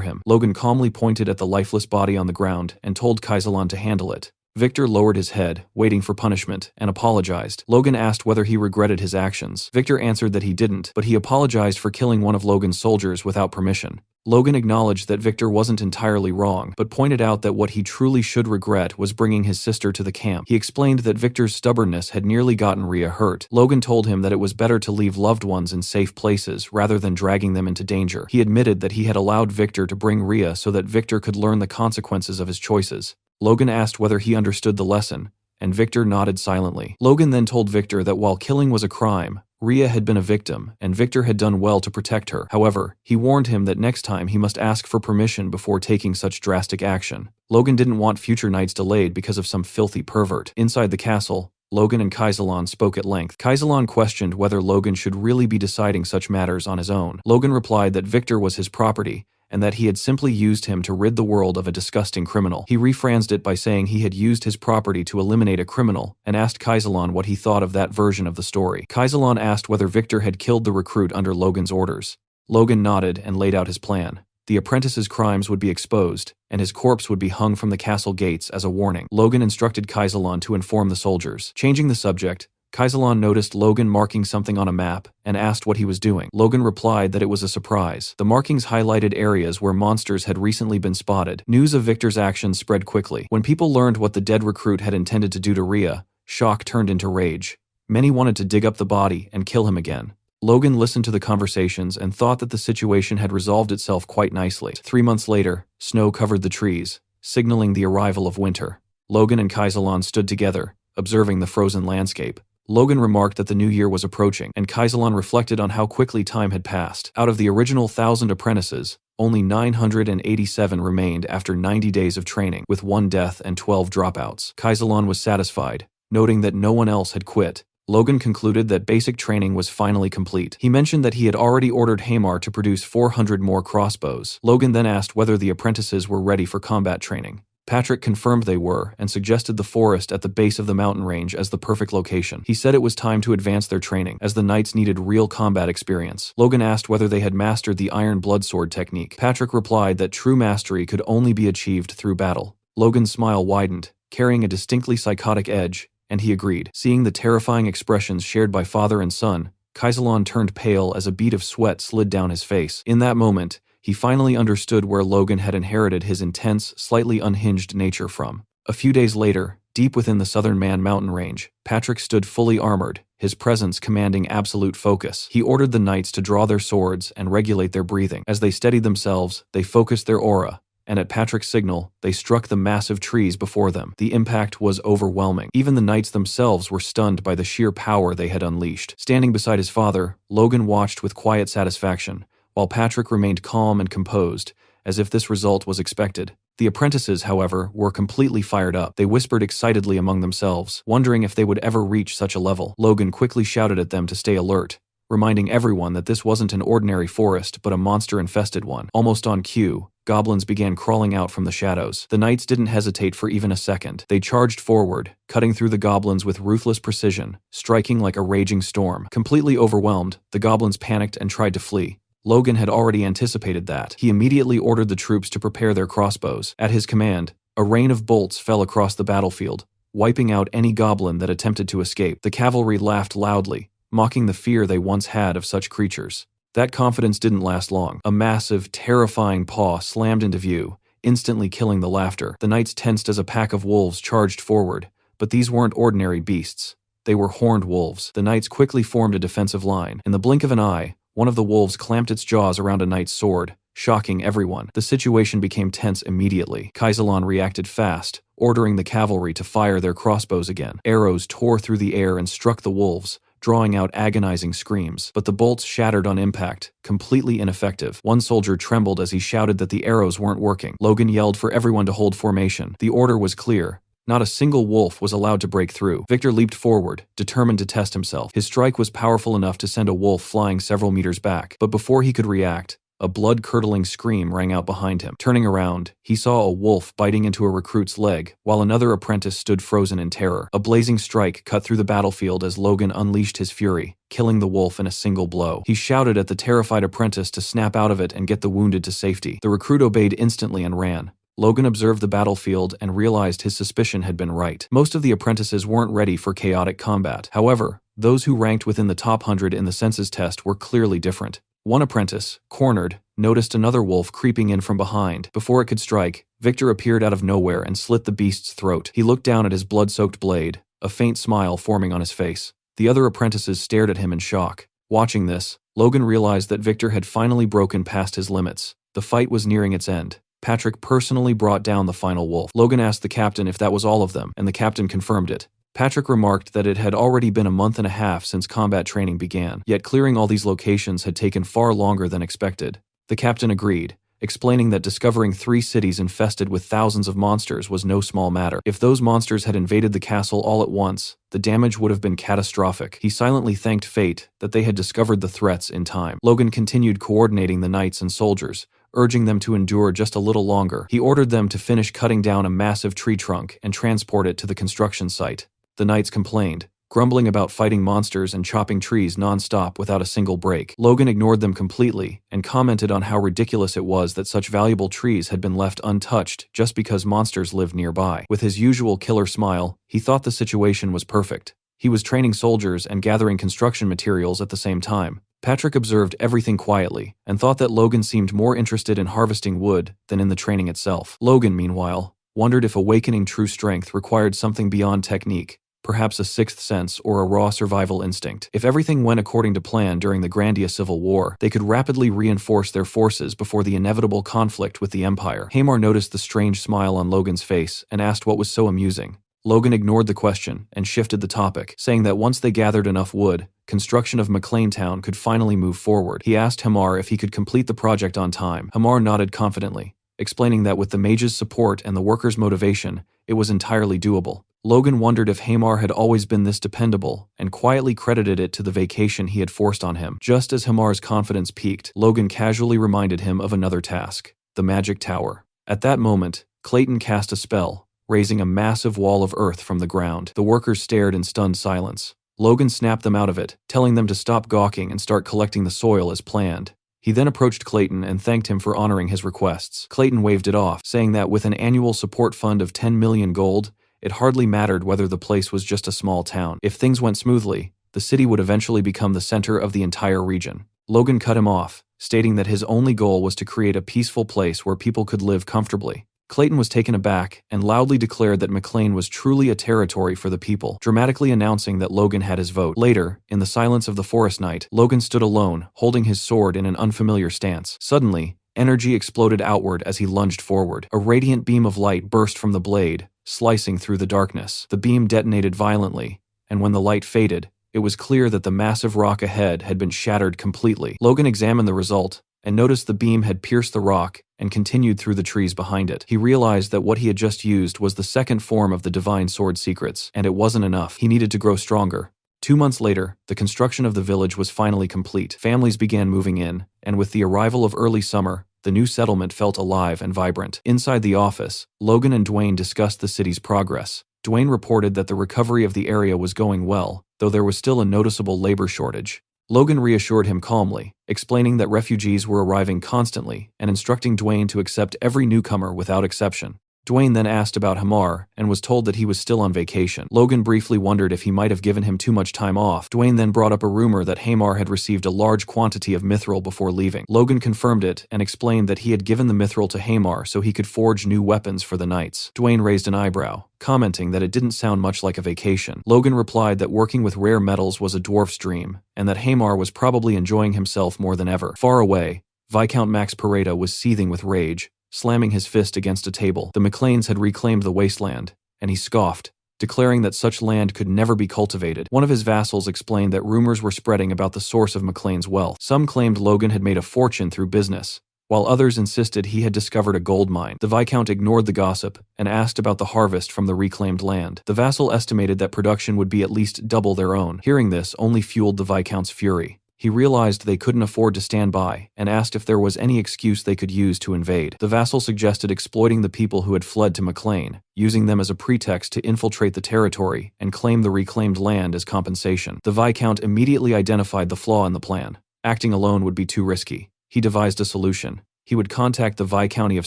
him. Logan calmly pointed at the lifeless body on the ground and told Kaisalon to handle it. Victor lowered his head, waiting for punishment, and apologized. Logan asked whether he regretted his actions. Victor answered that he didn't, but he apologized for killing one of Logan's soldiers without permission. Logan acknowledged that Victor wasn't entirely wrong, but pointed out that what he truly should regret was bringing his sister to the camp. He explained that Victor's stubbornness had nearly gotten Rhea hurt. Logan told him that it was better to leave loved ones in safe places rather than dragging them into danger. He admitted that he had allowed Victor to bring Rhea so that Victor could learn the consequences of his choices. Logan asked whether he understood the lesson, and Victor nodded silently. Logan then told Victor that while killing was a crime, Rhea had been a victim, and Victor had done well to protect her. However, he warned him that next time he must ask for permission before taking such drastic action. Logan didn't want future nights delayed because of some filthy pervert. Inside the castle, Logan and Kaisalon spoke at length. Kaisalon questioned whether Logan should really be deciding such matters on his own. Logan replied that Victor was his property, and that he had simply used him to rid the world of a disgusting criminal. He rephrased it by saying he had used his property to eliminate a criminal, and asked Kaisalon what he thought of that version of the story. Kaisalon asked whether Victor had killed the recruit under Logan's orders. Logan nodded and laid out his plan. The apprentice's crimes would be exposed, and his corpse would be hung from the castle gates as a warning. Logan instructed Kaisalon to inform the soldiers. Changing the subject, Kaisalon noticed Logan marking something on a map and asked what he was doing. Logan replied that it was a surprise. The markings highlighted areas where monsters had recently been spotted. News of Victor's actions spread quickly. When people learned what the dead recruit had intended to do to Rhea, shock turned into rage. Many wanted to dig up the body and kill him again. Logan listened to the conversations and thought that the situation had resolved itself quite nicely. 3 months later, snow covered the trees, signaling the arrival of winter. Logan and Kaisalon stood together, observing the frozen landscape. Logan remarked that the new year was approaching, and Kaisalon reflected on how quickly time had passed. Out of the original 1,000 apprentices, only 987 remained after 90 days of training, with 1 death and 12 dropouts. Kaisalon was satisfied, noting that no one else had quit. Logan concluded that basic training was finally complete. He mentioned that he had already ordered Hamar to produce 400 more crossbows. Logan then asked whether the apprentices were ready for combat training. Patrick confirmed they were, and suggested the forest at the base of the mountain range as the perfect location. He said it was time to advance their training, as the knights needed real combat experience. Logan asked whether they had mastered the iron bloodsword technique. Patrick replied that true mastery could only be achieved through battle. Logan's smile widened, carrying a distinctly psychotic edge, and he agreed. Seeing the terrifying expressions shared by father and son, Kaisalon turned pale as a bead of sweat slid down his face. In that moment, he finally understood where Logan had inherited his intense, slightly unhinged nature from. A few days later, deep within the Southern Man mountain range, Patrick stood fully armored, his presence commanding absolute focus. He ordered the knights to draw their swords and regulate their breathing. As they steadied themselves, they focused their aura, and at Patrick's signal, they struck the massive trees before them. The impact was overwhelming. Even the knights themselves were stunned by the sheer power they had unleashed. Standing beside his father, Logan watched with quiet satisfaction, while Patrick remained calm and composed, as if this result was expected. The apprentices, however, were completely fired up. They whispered excitedly among themselves, wondering if they would ever reach such a level. Logan quickly shouted at them to stay alert, reminding everyone that this wasn't an ordinary forest but a monster-infested one. Almost on cue, goblins began crawling out from the shadows. The knights didn't hesitate for even a second. They charged forward, cutting through the goblins with ruthless precision, striking like a raging storm. Completely overwhelmed, the goblins panicked and tried to flee. Logan had already anticipated that. He immediately ordered the troops to prepare their crossbows. At his command, a rain of bolts fell across the battlefield, wiping out any goblin that attempted to escape. The cavalry laughed loudly, mocking the fear they once had of such creatures. That confidence didn't last long. A massive, terrifying paw slammed into view, instantly killing the laughter. The knights tensed as a pack of wolves charged forward, but these weren't ordinary beasts. They were horned wolves. The knights quickly formed a defensive line. In the blink of an eye, one of the wolves clamped its jaws around a knight's sword, shocking everyone. The situation became tense immediately. Kaisalon reacted fast, ordering the cavalry to fire their crossbows again. Arrows tore through the air and struck the wolves, drawing out agonizing screams. But the bolts shattered on impact, completely ineffective. One soldier trembled as he shouted that the arrows weren't working. Logan yelled for everyone to hold formation. The order was clear. Not a single wolf was allowed to break through. Victor leaped forward, determined to test himself. His strike was powerful enough to send a wolf flying several meters back. But before he could react, a blood-curdling scream rang out behind him. Turning around, he saw a wolf biting into a recruit's leg, while another apprentice stood frozen in terror. A blazing strike cut through the battlefield as Logan unleashed his fury, killing the wolf in a single blow. He shouted at the terrified apprentice to snap out of it and get the wounded to safety. The recruit obeyed instantly and ran. Logan observed the battlefield and realized his suspicion had been right. Most of the apprentices weren't ready for chaotic combat. However, those who ranked within the top 100 in the census test were clearly different. One apprentice, cornered, noticed another wolf creeping in from behind. Before it could strike, Victor appeared out of nowhere and slit the beast's throat. He looked down at his blood-soaked blade, a faint smile forming on his face. The other apprentices stared at him in shock. Watching this, Logan realized that Victor had finally broken past his limits. The fight was nearing its end. Patrick personally brought down the final wolf. Logan asked the captain if that was all of them, and the captain confirmed it. Patrick remarked that it had already been a month and a half since combat training began, yet clearing all these locations had taken far longer than expected. The captain agreed, explaining that discovering 3 cities infested with thousands of monsters was no small matter. If those monsters had invaded the castle all at once, the damage would have been catastrophic. He silently thanked fate that they had discovered the threats in time. Logan continued coordinating the knights and soldiers, urging them to endure just a little longer. He ordered them to finish cutting down a massive tree trunk and transport it to the construction site. The knights complained, grumbling about fighting monsters and chopping trees non-stop without a single break. Logan ignored them completely and commented on how ridiculous it was that such valuable trees had been left untouched just because monsters lived nearby. With his usual killer smile, he thought the situation was perfect. He was training soldiers and gathering construction materials at the same time. Patrick observed everything quietly and thought that Logan seemed more interested in harvesting wood than in the training itself. Logan, meanwhile, wondered if awakening true strength required something beyond technique, perhaps a sixth sense or a raw survival instinct. If everything went according to plan during the Grandia Civil War, they could rapidly reinforce their forces before the inevitable conflict with the Empire. Hamar noticed the strange smile on Logan's face and asked what was so amusing. Logan ignored the question and shifted the topic, saying that once they gathered enough wood, construction of McLean Town could finally move forward. He asked Hamar if he could complete the project on time. Hamar nodded confidently, explaining that with the mage's support and the workers' motivation, it was entirely doable. Logan wondered if Hamar had always been this dependable, and quietly credited it to the vacation he had forced on him. Just as Hamar's confidence peaked, Logan casually reminded him of another task, the magic tower. At that moment, Clayton cast a spell, raising a massive wall of earth from the ground. The workers stared in stunned silence. Logan snapped them out of it, telling them to stop gawking and start collecting the soil as planned. He then approached Clayton and thanked him for honoring his requests. Clayton waved it off, saying that with an annual support fund of 10 million gold, it hardly mattered whether the place was just a small town. If things went smoothly, the city would eventually become the center of the entire region. Logan cut him off, stating that his only goal was to create a peaceful place where people could live comfortably. Clayton was taken aback and loudly declared that McLean was truly a territory for the people, dramatically announcing that Logan had his vote. Later, in the silence of the forest night, Logan stood alone, holding his sword in an unfamiliar stance. Suddenly, energy exploded outward as he lunged forward. A radiant beam of light burst from the blade, slicing through the darkness. The beam detonated violently, and when the light faded, it was clear that the massive rock ahead had been shattered completely. Logan examined the result and noticed the beam had pierced the rock and continued through the trees behind it. He realized that what he had just used was the second form of the divine sword secrets, and it wasn't enough. He needed to grow stronger. 2 months later, the construction of the village was finally complete. Families began moving in, and with the arrival of early summer, the new settlement felt alive and vibrant. Inside the office, Logan and Dwayne discussed the city's progress. Dwayne reported that the recovery of the area was going well, though there was still a noticeable labor shortage. Logan reassured him calmly, explaining that refugees were arriving constantly and instructing Dwayne to accept every newcomer without exception. Dwayne then asked about Hamar and was told that he was still on vacation. Logan briefly wondered if he might have given him too much time off. Dwayne then brought up a rumor that Hamar had received a large quantity of mithril before leaving. Logan confirmed it and explained that he had given the mithril to Hamar so he could forge new weapons for the knights. Dwayne raised an eyebrow, commenting that it didn't sound much like a vacation. Logan replied that working with rare metals was a dwarf's dream, and that Hamar was probably enjoying himself more than ever. Far away, Viscount Max Pareda was seething with rage, slamming his fist against a table. The McLeans had reclaimed the wasteland, and he scoffed, declaring that such land could never be cultivated. One of his vassals explained that rumors were spreading about the source of McLean's wealth. Some claimed Logan had made a fortune through business, while others insisted he had discovered a gold mine. The Viscount ignored the gossip and asked about the harvest from the reclaimed land. The vassal estimated that production would be at least double their own. Hearing this only fueled the Viscount's fury. He realized they couldn't afford to stand by and asked if there was any excuse they could use to invade. The vassal suggested exploiting the people who had fled to McLean, using them as a pretext to infiltrate the territory and claim the reclaimed land as compensation. The Viscount immediately identified the flaw in the plan. Acting alone would be too risky. He devised a solution. He would contact the Viscounty of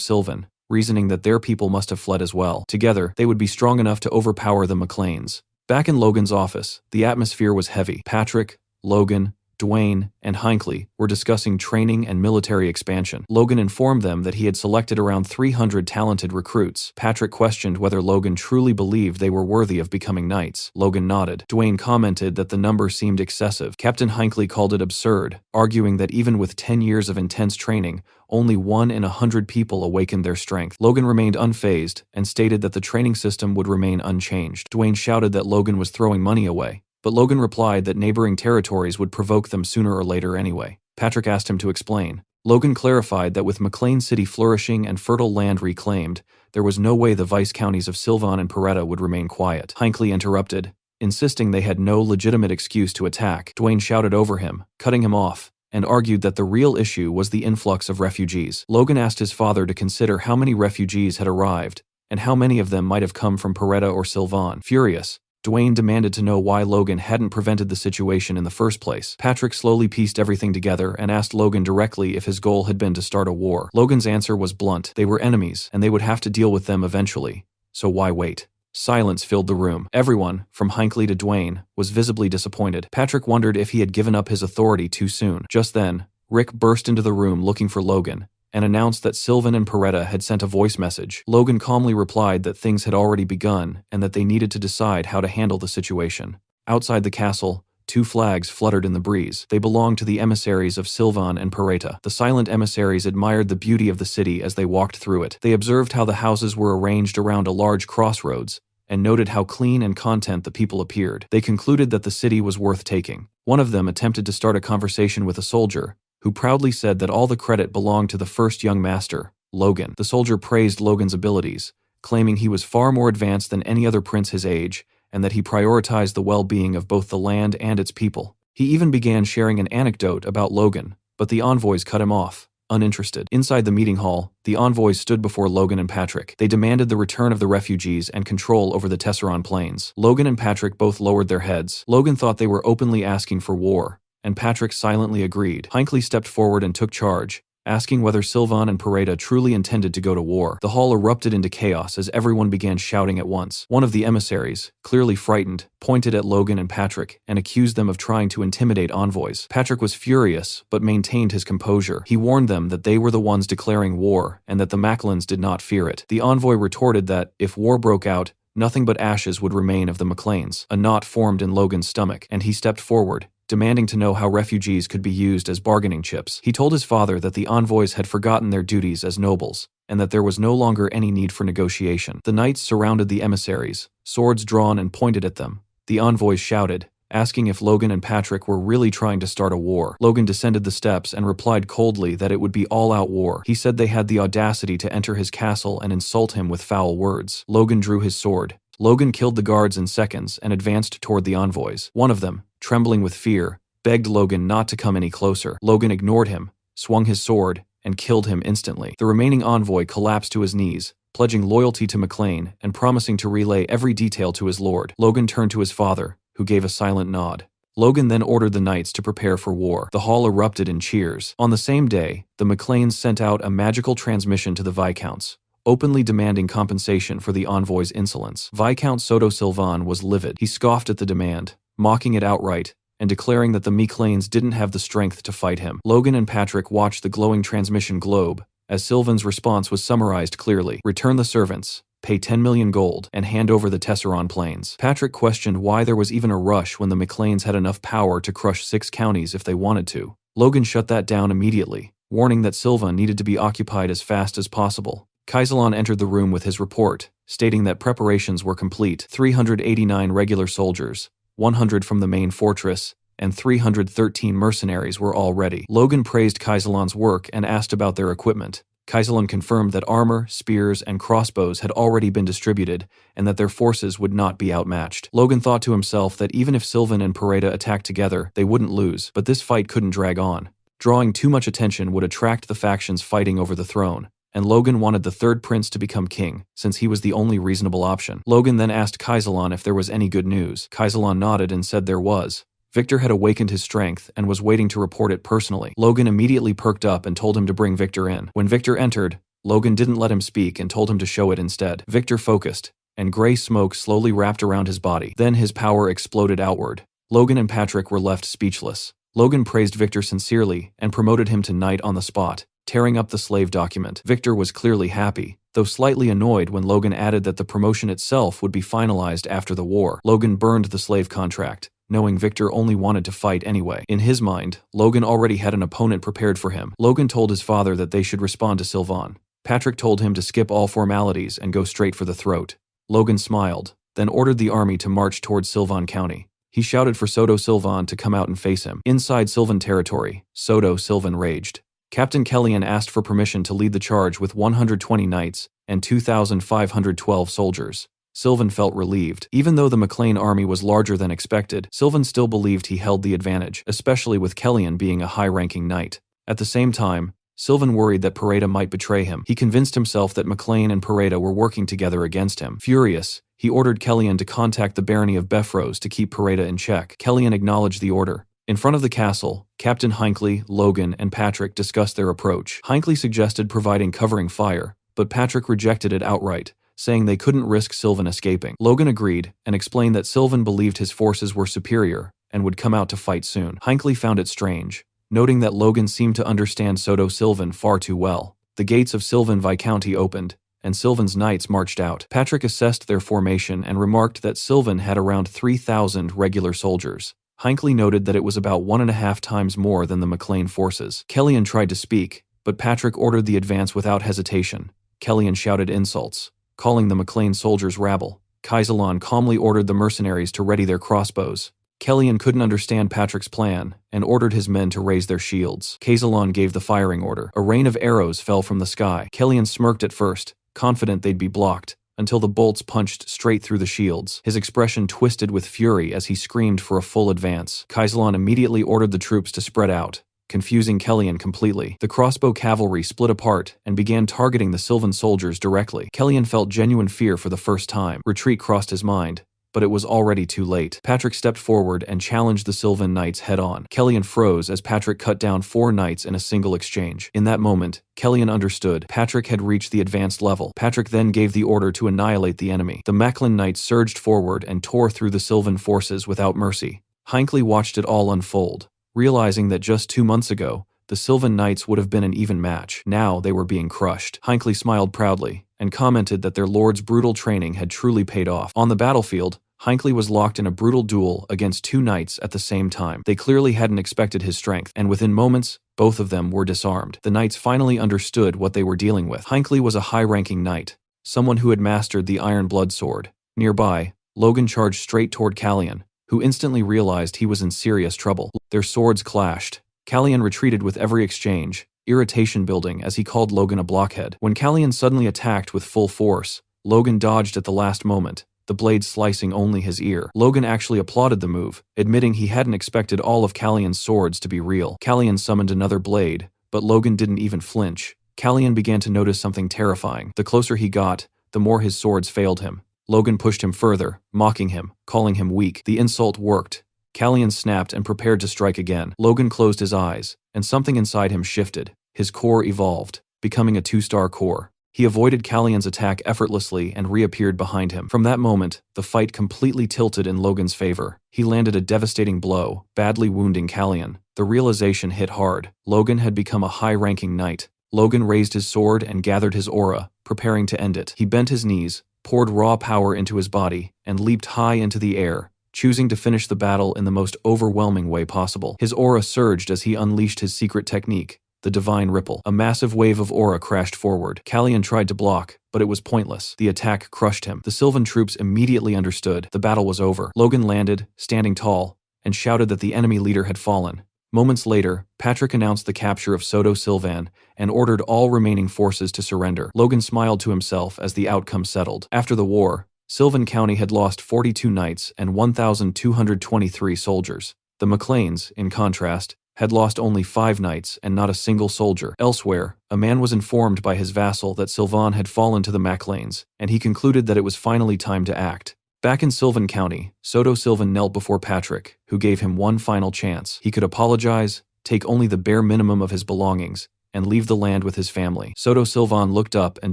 Sylvan, reasoning that their people must have fled as well. Together, they would be strong enough to overpower the McLeans. Back in Logan's office, the atmosphere was heavy. Patrick, Logan, Dwayne, and Hinckley were discussing training and military expansion. Logan informed them that he had selected around 300 talented recruits. Patrick questioned whether Logan truly believed they were worthy of becoming knights. Logan nodded. Dwayne commented that the number seemed excessive. Captain Hinckley called it absurd, arguing that even with 10 years of intense training, only 1 in 100 people awakened their strength. Logan remained unfazed and stated that the training system would remain unchanged. Dwayne shouted that Logan was throwing money away, but Logan replied that neighboring territories would provoke them sooner or later anyway. Patrick asked him to explain. Logan clarified that with McLean City flourishing and fertile land reclaimed, there was no way the vice counties of Sylvan and Paretta would remain quiet. Hinckley interrupted, insisting they had no legitimate excuse to attack. Dwayne shouted over him, cutting him off, and argued that the real issue was the influx of refugees. Logan asked his father to consider how many refugees had arrived, and how many of them might have come from Paretta or Sylvan. Furious, Dwayne demanded to know why Logan hadn't prevented the situation in the first place. Patrick slowly pieced everything together and asked Logan directly if his goal had been to start a war. Logan's answer was blunt. They were enemies, and they would have to deal with them eventually. So why wait? Silence filled the room. Everyone, from Hinckley to Dwayne, was visibly disappointed. Patrick wondered if he had given up his authority too soon. Just then, Rick burst into the room looking for Logan, and announced that Sylvan and Paretta had sent a voice message. Logan calmly replied that things had already begun and that they needed to decide how to handle the situation. Outside the castle, 2 flags fluttered in the breeze. They belonged to the emissaries of Sylvan and Paretta. The silent emissaries admired the beauty of the city as they walked through it. They observed how the houses were arranged around a large crossroads, and noted how clean and content the people appeared. They concluded that the city was worth taking. One of them attempted to start a conversation with a soldier, who proudly said that all the credit belonged to the first young master, Logan. The soldier praised Logan's abilities, claiming he was far more advanced than any other prince his age, and that he prioritized the well-being of both the land and its people. He even began sharing an anecdote about Logan, but the envoys cut him off, uninterested. Inside the meeting hall, the envoys stood before Logan and Patrick. They demanded the return of the refugees and control over the Tesseron Plains. Logan and Patrick both lowered their heads. Logan thought they were openly asking for war, and Patrick silently agreed. Hinckley stepped forward and took charge, asking whether Sylvan and Paretta truly intended to go to war. The hall erupted into chaos as everyone began shouting at once. One of the emissaries, clearly frightened, pointed at Logan and Patrick and accused them of trying to intimidate envoys. Patrick was furious, but maintained his composure. He warned them that they were the ones declaring war and that the Macklins did not fear it. The envoy retorted that, if war broke out, nothing but ashes would remain of the McLeans. A knot formed in Logan's stomach, and he stepped forward, demanding to know how refugees could be used as bargaining chips. He told his father that the envoys had forgotten their duties as nobles, and that there was no longer any need for negotiation. The knights surrounded the emissaries, swords drawn and pointed at them. The envoys shouted, asking if Logan and Patrick were really trying to start a war. Logan descended the steps and replied coldly that it would be all-out war. He said they had the audacity to enter his castle and insult him with foul words. Logan drew his sword. Logan killed the guards in seconds and advanced toward the envoys. One of them, trembling with fear, begged Logan not to come any closer. Logan ignored him, swung his sword, and killed him instantly. The remaining envoy collapsed to his knees, pledging loyalty to McLean and promising to relay every detail to his lord. Logan turned to his father, who gave a silent nod. Logan then ordered the knights to prepare for war. The hall erupted in cheers. On the same day, the McLeans sent out a magical transmission to the Viscounts, openly demanding compensation for the envoy's insolence. Viscount Soto Sylvan was livid. He scoffed at the demand, mocking it outright, and declaring that the McLeans didn't have the strength to fight him. Logan and Patrick watched the glowing transmission globe, as Sylvan's response was summarized clearly. Return the servants, pay 10 million gold, and hand over the Tesseron Plains. Patrick questioned why there was even a rush when the McLeans had enough power to crush 6 counties if they wanted to. Logan shut that down immediately. warning that Silva needed to be occupied as fast as possible. Kaisalon entered the room with his report, stating that preparations were complete. 389 regular soldiers, 100 from the main fortress, and 313 mercenaries were all ready. Logan praised Kaisalon's work and asked about their equipment. Kaisalon confirmed that armor, spears, and crossbows had already been distributed, and that their forces would not be outmatched. Logan thought to himself that even if Sylvan and Pareda attacked together, they wouldn't lose, but this fight couldn't drag on. Drawing too much attention would attract the factions fighting over the throne, and Logan wanted the third prince to become king, since he was the only reasonable option. Logan then asked Kaisalon if there was any good news. Kaisalon nodded and said there was. Victor had awakened his strength and was waiting to report it personally. Logan immediately perked up and told him to bring Victor in. When Victor entered, Logan didn't let him speak and told him to show it instead. Victor focused, and gray smoke slowly wrapped around his body. Then his power exploded outward. Logan and Patrick were left speechless. Logan praised Victor sincerely and promoted him to knight on the spot, tearing up the slave document. Victor was clearly happy, though slightly annoyed when Logan added that the promotion itself would be finalized after the war. Logan burned the slave contract, knowing Victor only wanted to fight anyway. In his mind, Logan already had an opponent prepared for him. Logan told his father that they should respond to Sylvan. Patrick told him to skip all formalities and go straight for the throat. Logan smiled, then ordered the army to march towards Sylvan County. He shouted for Soto Sylvan to come out and face him. Inside Sylvan territory, Soto Sylvan raged. Captain Kellyan asked for permission to lead the charge with 120 knights and 2,512 soldiers. Sylvan felt relieved. Even though the McLean army was larger than expected, Sylvan still believed he held the advantage, especially with Kellyan being a high-ranking knight. At the same time, Sylvan worried that Pareda might betray him. He convinced himself that McLean and Pareda were working together against him. Furious, he ordered Kellyan to contact the barony of Beffrose to keep Pareda in check. Kellyan acknowledged the order. In front of the castle, Captain Hinckley, Logan, and Patrick discussed their approach. Hinckley suggested providing covering fire, but Patrick rejected it outright, saying they couldn't risk Sylvan escaping. Logan agreed and explained that Sylvan believed his forces were superior and would come out to fight soon. Hinckley found it strange, noting that Logan seemed to understand Soto Sylvan far too well. The gates of Sylvan Viscounty opened, and Sylvan's knights marched out. Patrick assessed their formation and remarked that Sylvan had around 3,000 regular soldiers. Hinckley noted that it was about 1.5 times more than the McLean forces. Kellyan tried to speak, but Patrick ordered the advance without hesitation. Kellyan shouted insults, calling the McLean soldiers rabble. Kaisalon calmly ordered the mercenaries to ready their crossbows. Kellyan couldn't understand Patrick's plan and ordered his men to raise their shields. Kaisalon gave the firing order. A rain of arrows fell from the sky. Kellyan smirked at first, confident they'd be blocked, until the bolts punched straight through the shields. His expression twisted with fury as he screamed for a full advance. Kaisalon immediately ordered the troops to spread out, confusing Kellyan completely. The crossbow cavalry split apart and began targeting the Sylvan soldiers directly. Kellyan felt genuine fear for the first time. Retreat crossed his mind, but it was already too late. Patrick stepped forward and challenged the Sylvan knights head-on. Kellyan froze as Patrick cut down 4 knights in a single exchange. In that moment, Kellyan understood. Patrick had reached the advanced level. Patrick then gave the order to annihilate the enemy. The Macklin knights surged forward and tore through the Sylvan forces without mercy. Hinckley watched it all unfold, realizing that just 2 months ago, the Sylvan knights would have been an even match. Now they were being crushed. Hinckley smiled proudly and commented that their lord's brutal training had truly paid off. On the battlefield, Hinckley was locked in a brutal duel against 2 knights at the same time. They clearly hadn't expected his strength, and within moments, both of them were disarmed. The knights finally understood what they were dealing with. Hinckley was a high-ranking knight, someone who had mastered the Iron Blood Sword. Nearby, Logan charged straight toward Kellyan, who instantly realized he was in serious trouble. Their swords clashed. Kellyan retreated with every exchange, irritation building as he called Logan a blockhead. When Kellyan suddenly attacked with full force, Logan dodged at the last moment, the blade slicing only his ear. Logan actually applauded the move, admitting he hadn't expected all of Kellyan's swords to be real. Kellyan summoned another blade, but Logan didn't even flinch. Kellyan began to notice something terrifying. The closer he got, the more his swords failed him. Logan pushed him further, mocking him, calling him weak. The insult worked. Kellyan snapped and prepared to strike again. Logan closed his eyes, and something inside him shifted. His core evolved, becoming a 2-star core. He avoided Kellyan's attack effortlessly and reappeared behind him. From that moment, the fight completely tilted in Logan's favor. He landed a devastating blow, badly wounding Kellyan. The realization hit hard. Logan had become a high-ranking knight. Logan raised his sword and gathered his aura, preparing to end it. He bent his knees, poured raw power into his body, and leaped high into the air, choosing to finish the battle in the most overwhelming way possible. His aura surged as he unleashed his secret technique, the divine ripple. A massive wave of aura crashed forward. Kallian tried to block, but it was pointless. The attack crushed him. The Sylvan troops immediately understood the battle was over. Logan landed, standing tall, and shouted that the enemy leader had fallen. Moments later, Patrick announced the capture of Soto Sylvan and ordered all remaining forces to surrender. Logan smiled to himself as the outcome settled. After the war, Sylvan County had lost 42 knights and 1,223 soldiers. The McLeans, in contrast, had lost only 5 knights and not a single soldier. Elsewhere, a man was informed by his vassal that Sylvan had fallen to the MacLanes, and he concluded that it was finally time to act. Back in Sylvan County, Soto Sylvan knelt before Patrick, who gave him one final chance. He could apologize, take only the bare minimum of his belongings, and leave the land with his family. Soto Sylvan looked up and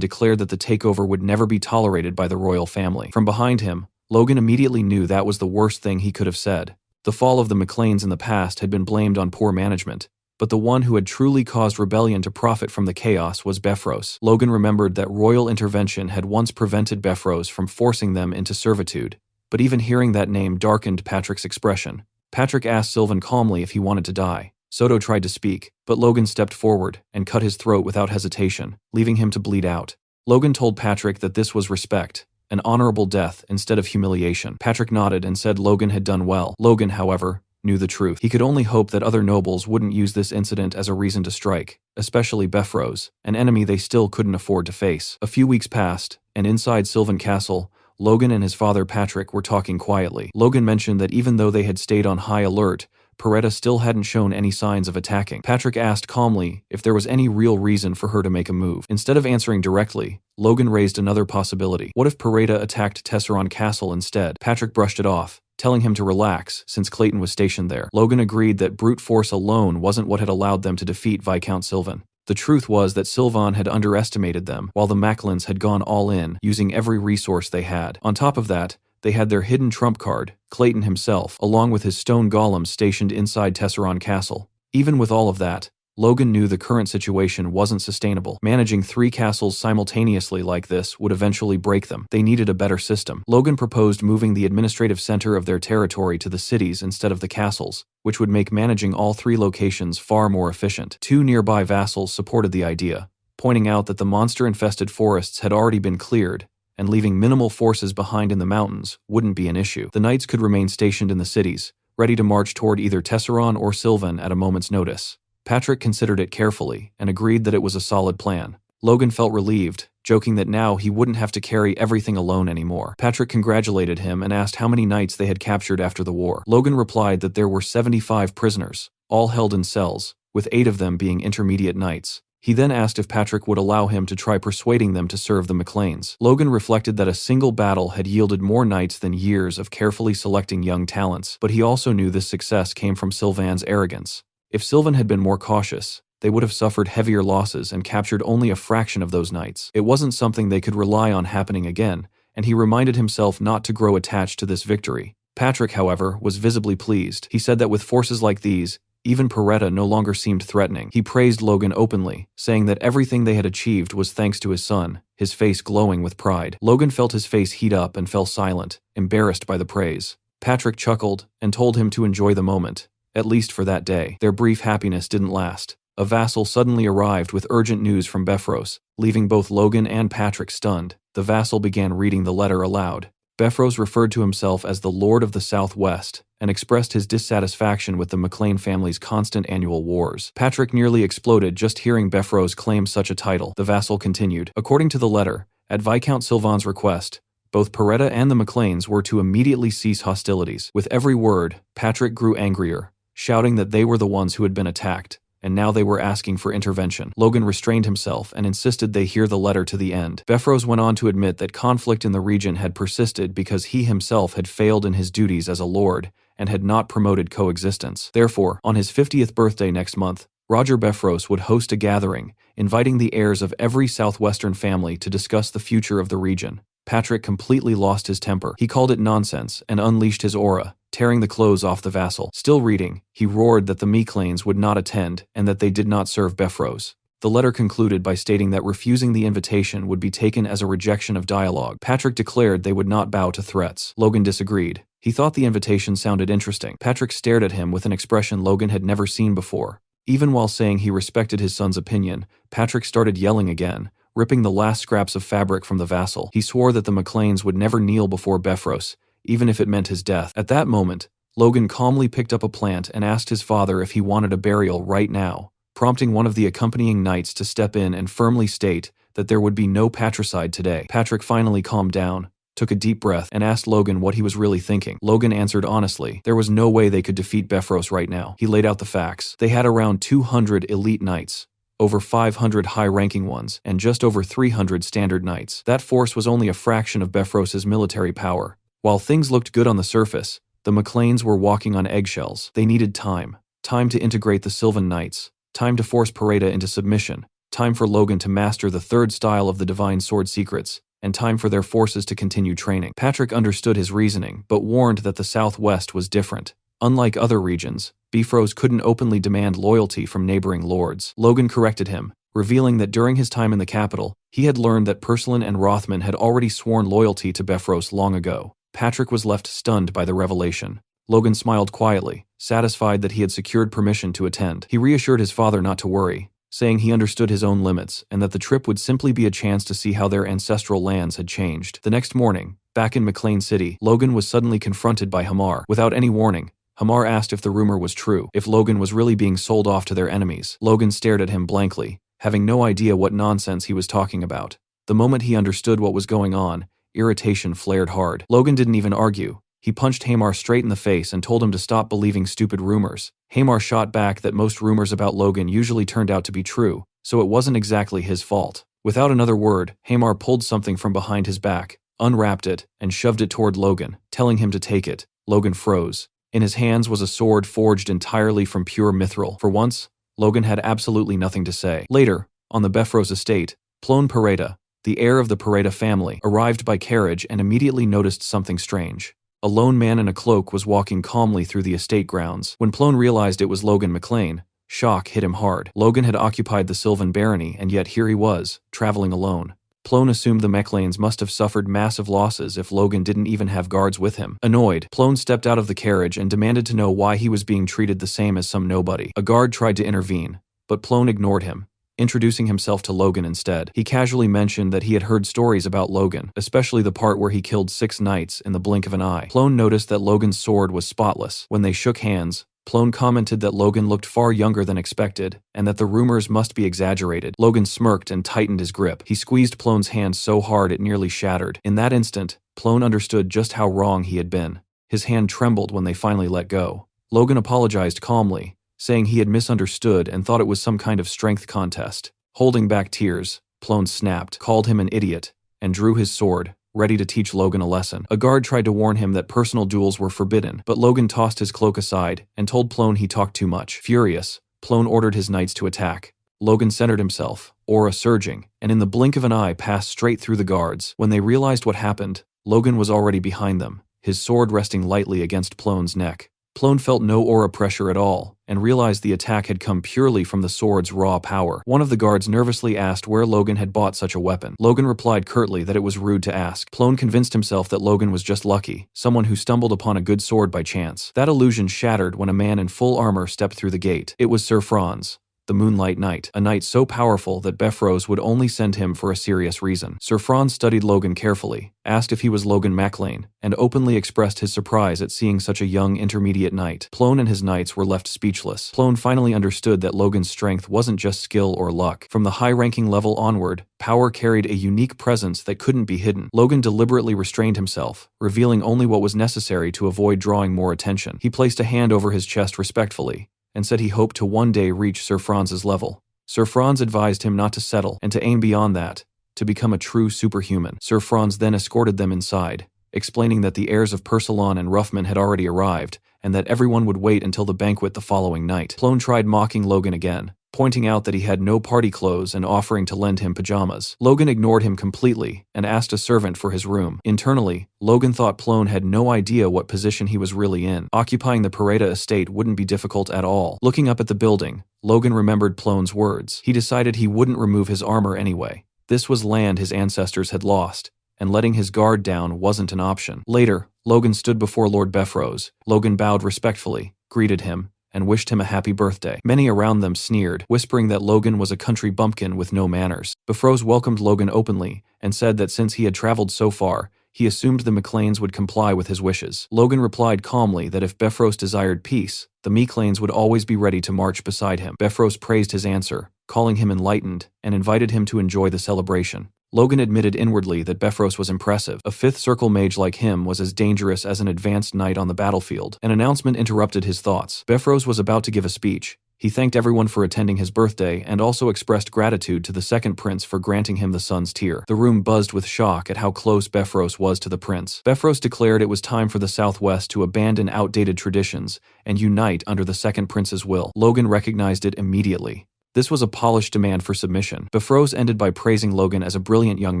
declared that the takeover would never be tolerated by the royal family. From behind him, Logan immediately knew that was the worst thing he could have said. The fall of the McLeans in the past had been blamed on poor management, but the one who had truly caused rebellion to profit from the chaos was Befros. Logan remembered that royal intervention had once prevented Befros from forcing them into servitude, but even hearing that name darkened Patrick's expression. Patrick asked Sylvan calmly if he wanted to die. Soto tried to speak, but Logan stepped forward and cut his throat without hesitation, leaving him to bleed out. Logan told Patrick that this was respect, an honorable death instead of humiliation. Patrick nodded and said Logan had done well. Logan, however, knew the truth. He could only hope that other nobles wouldn't use this incident as a reason to strike, especially Befros, an enemy they still couldn't afford to face. A few weeks passed, and inside Sylvan Castle, Logan and his father Patrick were talking quietly. Logan mentioned that even though they had stayed on high alert, Peretta still hadn't shown any signs of attacking. Patrick asked calmly if there was any real reason for her to make a move. Instead of answering directly, Logan raised another possibility. What if Peretta attacked Tesseron Castle instead? Patrick brushed it off, telling him to relax since Clayton was stationed there. Logan agreed that brute force alone wasn't what had allowed them to defeat Viscount Sylvan. The truth was that Sylvan had underestimated them, while the Macklins had gone all in, using every resource they had. On top of that, they had their hidden trump card, Clayton himself, along with his stone golems stationed inside Tesseron Castle. Even with all of that, Logan knew the current situation wasn't sustainable. Managing 3 castles simultaneously like this would eventually break them. They needed a better system. Logan proposed moving the administrative center of their territory to the cities instead of the castles, which would make managing all 3 locations far more efficient. 2 nearby vassals supported the idea, pointing out that the monster-infested forests had already been cleared, and leaving minimal forces behind in the mountains wouldn't be an issue. The knights could remain stationed in the cities, ready to march toward either Tesseron or Sylvan at a moment's notice. Patrick considered it carefully and agreed that it was a solid plan. Logan felt relieved, joking that now he wouldn't have to carry everything alone anymore. Patrick congratulated him and asked how many knights they had captured after the war. Logan replied that there were 75 prisoners, all held in cells, with 8 of them being intermediate knights. He then asked if Patrick would allow him to try persuading them to serve the McLeans. Logan reflected that a single battle had yielded more knights than years of carefully selecting young talents, but he also knew this success came from Sylvan's arrogance. If Sylvan had been more cautious, they would have suffered heavier losses and captured only a fraction of those knights. It wasn't something they could rely on happening again, and he reminded himself not to grow attached to this victory. Patrick, however, was visibly pleased. He said that with forces like these, even Peretta no longer seemed threatening. He praised Logan openly, saying that everything they had achieved was thanks to his son, his face glowing with pride. Logan felt his face heat up and fell silent, embarrassed by the praise. Patrick chuckled and told him to enjoy the moment, at least for that day. Their brief happiness didn't last. A vassal suddenly arrived with urgent news from Befros, leaving both Logan and Patrick stunned. The vassal began reading the letter aloud. Befros referred to himself as the Lord of the Southwest and expressed his dissatisfaction with the McLean family's constant annual wars. Patrick nearly exploded just hearing Befros claim such a title. The vassal continued. According to the letter, at Viscount Sylvan's request, both Peretta and the McLeans were to immediately cease hostilities. With every word, Patrick grew angrier, shouting that they were the ones who had been attacked, and now they were asking for intervention. Logan restrained himself and insisted they hear the letter to the end. Befros went on to admit that conflict in the region had persisted because he himself had failed in his duties as a lord and had not promoted coexistence. Therefore, on his 50th birthday next month, Roger Befros would host a gathering, inviting the heirs of every southwestern family to discuss the future of the region. Patrick completely lost his temper. He called it nonsense and unleashed his aura, tearing the clothes off the vassal. Still reading, he roared that the McLeans would not attend and that they did not serve Befros. The letter concluded by stating that refusing the invitation would be taken as a rejection of dialogue. Patrick declared they would not bow to threats. Logan disagreed. He thought the invitation sounded interesting. Patrick stared at him with an expression Logan had never seen before. Even while saying he respected his son's opinion, Patrick started yelling again, ripping the last scraps of fabric from the vassal. He swore that the McLeans would never kneel before Beffros, even if it meant his death. At that moment, Logan calmly picked up a plant and asked his father if he wanted a burial right now, prompting one of the accompanying knights to step in and firmly state that there would be no patricide today. Patrick finally calmed down, took a deep breath, and asked Logan what he was really thinking. Logan answered honestly. There was no way they could defeat Beffros right now. He laid out the facts. They had around 200 elite knights, over 500 high-ranking ones, and just over 300 standard knights. That force was only a fraction of Beffros's military power. While things looked good on the surface, the McLeans were walking on eggshells. They needed time. Time to integrate the Sylvan Knights. Time to force Pareda into submission. Time for Logan to master the third style of the Divine Sword secrets. And time for their forces to continue training. Patrick understood his reasoning, but warned that the Southwest was different. Unlike other regions, Beffros couldn't openly demand loyalty from neighboring lords. Logan corrected him, revealing that during his time in the capital, he had learned that Purslin and Rothman had already sworn loyalty to Beffros long ago. Patrick was left stunned by the revelation. Logan smiled quietly, satisfied that he had secured permission to attend. He reassured his father not to worry, saying he understood his own limits and that the trip would simply be a chance to see how their ancestral lands had changed. The next morning, back in McLean City, Logan was suddenly confronted by Hamar. Without any warning, Hamar asked if the rumor was true, if Logan was really being sold off to their enemies. Logan stared at him blankly, having no idea what nonsense he was talking about. The moment he understood what was going on, irritation flared hard. Logan didn't even argue. He punched Hamar straight in the face and told him to stop believing stupid rumors. Hamar shot back that most rumors about Logan usually turned out to be true, so it wasn't exactly his fault. Without another word, Hamar pulled something from behind his back, unwrapped it, and shoved it toward Logan, telling him to take it. Logan froze. In his hands was a sword forged entirely from pure mithril. For once, Logan had absolutely nothing to say. Later, on the Beffros estate, Plone Pareda, the heir of the Pareda family, arrived by carriage and immediately noticed something strange. A lone man in a cloak was walking calmly through the estate grounds. When Plone realized it was Logan McLean, shock hit him hard. Logan had occupied the Sylvan barony, and yet here he was, traveling alone. Plone assumed the McLeans must have suffered massive losses if Logan didn't even have guards with him. Annoyed, Plone stepped out of the carriage and demanded to know why he was being treated the same as some nobody. A guard tried to intervene, but Plone ignored him, introducing himself to Logan instead. He casually mentioned that he had heard stories about Logan, especially the part where he killed 6 knights in the blink of an eye. Plone noticed that Logan's sword was spotless. When they shook hands, Plone commented that Logan looked far younger than expected, and that the rumors must be exaggerated. Logan smirked and tightened his grip. He squeezed Plone's hand so hard it nearly shattered. In that instant, Plone understood just how wrong he had been. His hand trembled when they finally let go. Logan apologized calmly, saying he had misunderstood and thought it was some kind of strength contest. Holding back tears, Plone snapped, called him an idiot, and drew his sword, ready to teach Logan a lesson. A guard tried to warn him that personal duels were forbidden, but Logan tossed his cloak aside and told Plone he talked too much. Furious, Plone ordered his knights to attack. Logan centered himself, aura surging, and in the blink of an eye passed straight through the guards. When they realized what happened, Logan was already behind them, his sword resting lightly against Plone's neck. Plone felt no aura pressure at all, and realized the attack had come purely from the sword's raw power. One of the guards nervously asked where Logan had bought such a weapon. Logan replied curtly that it was rude to ask. Plone convinced himself that Logan was just lucky, someone who stumbled upon a good sword by chance. That illusion shattered when a man in full armor stepped through the gate. It was Sir Franz, the Moonlight Knight, a knight so powerful that Beffros would only send him for a serious reason. Sir Franz studied Logan carefully, asked if he was Logan McLean, and openly expressed his surprise at seeing such a young intermediate knight. Plone and his knights were left speechless. Plone finally understood that Logan's strength wasn't just skill or luck. From the high-ranking level onward, power carried a unique presence that couldn't be hidden. Logan deliberately restrained himself, revealing only what was necessary to avoid drawing more attention. He placed a hand over his chest respectfully, and said he hoped to one day reach Sir Franz's level. Sir Franz advised him not to settle and to aim beyond that, to become a true superhuman. Sir Franz then escorted them inside, explaining that the heirs of Pursalon and Ruffman had already arrived, and that everyone would wait until the banquet the following night. Plone tried mocking Logan again, pointing out that he had no party clothes and offering to lend him pajamas. Logan ignored him completely and asked a servant for his room. Internally, Logan thought Plone had no idea what position he was really in. Occupying the Pareda estate wouldn't be difficult at all. Looking up at the building, Logan remembered Plone's words. He decided he wouldn't remove his armor anyway. This was land his ancestors had lost, and letting his guard down wasn't an option. Later, Logan stood before Lord Beffros. Logan bowed respectfully, greeted him, and wished him a happy birthday. Many around them sneered, whispering that Logan was a country bumpkin with no manners. Befros welcomed Logan openly and said that since he had traveled so far, he assumed the McLeans would comply with his wishes. Logan replied calmly that if Befros desired peace, the McLeans would always be ready to march beside him. Befros praised his answer, calling him enlightened, and invited him to enjoy the celebration. Logan admitted inwardly that Befros was impressive. A fifth circle mage like him was as dangerous as an advanced knight on the battlefield. An announcement interrupted his thoughts. Befros was about to give a speech. He thanked everyone for attending his birthday and also expressed gratitude to the second prince for granting him the sun's tear. The room buzzed with shock at how close Befros was to the prince. Befros declared it was time for the Southwest to abandon outdated traditions and unite under the second prince's will. Logan recognized it immediately. This was a polished demand for submission. Befros ended by praising Logan as a brilliant young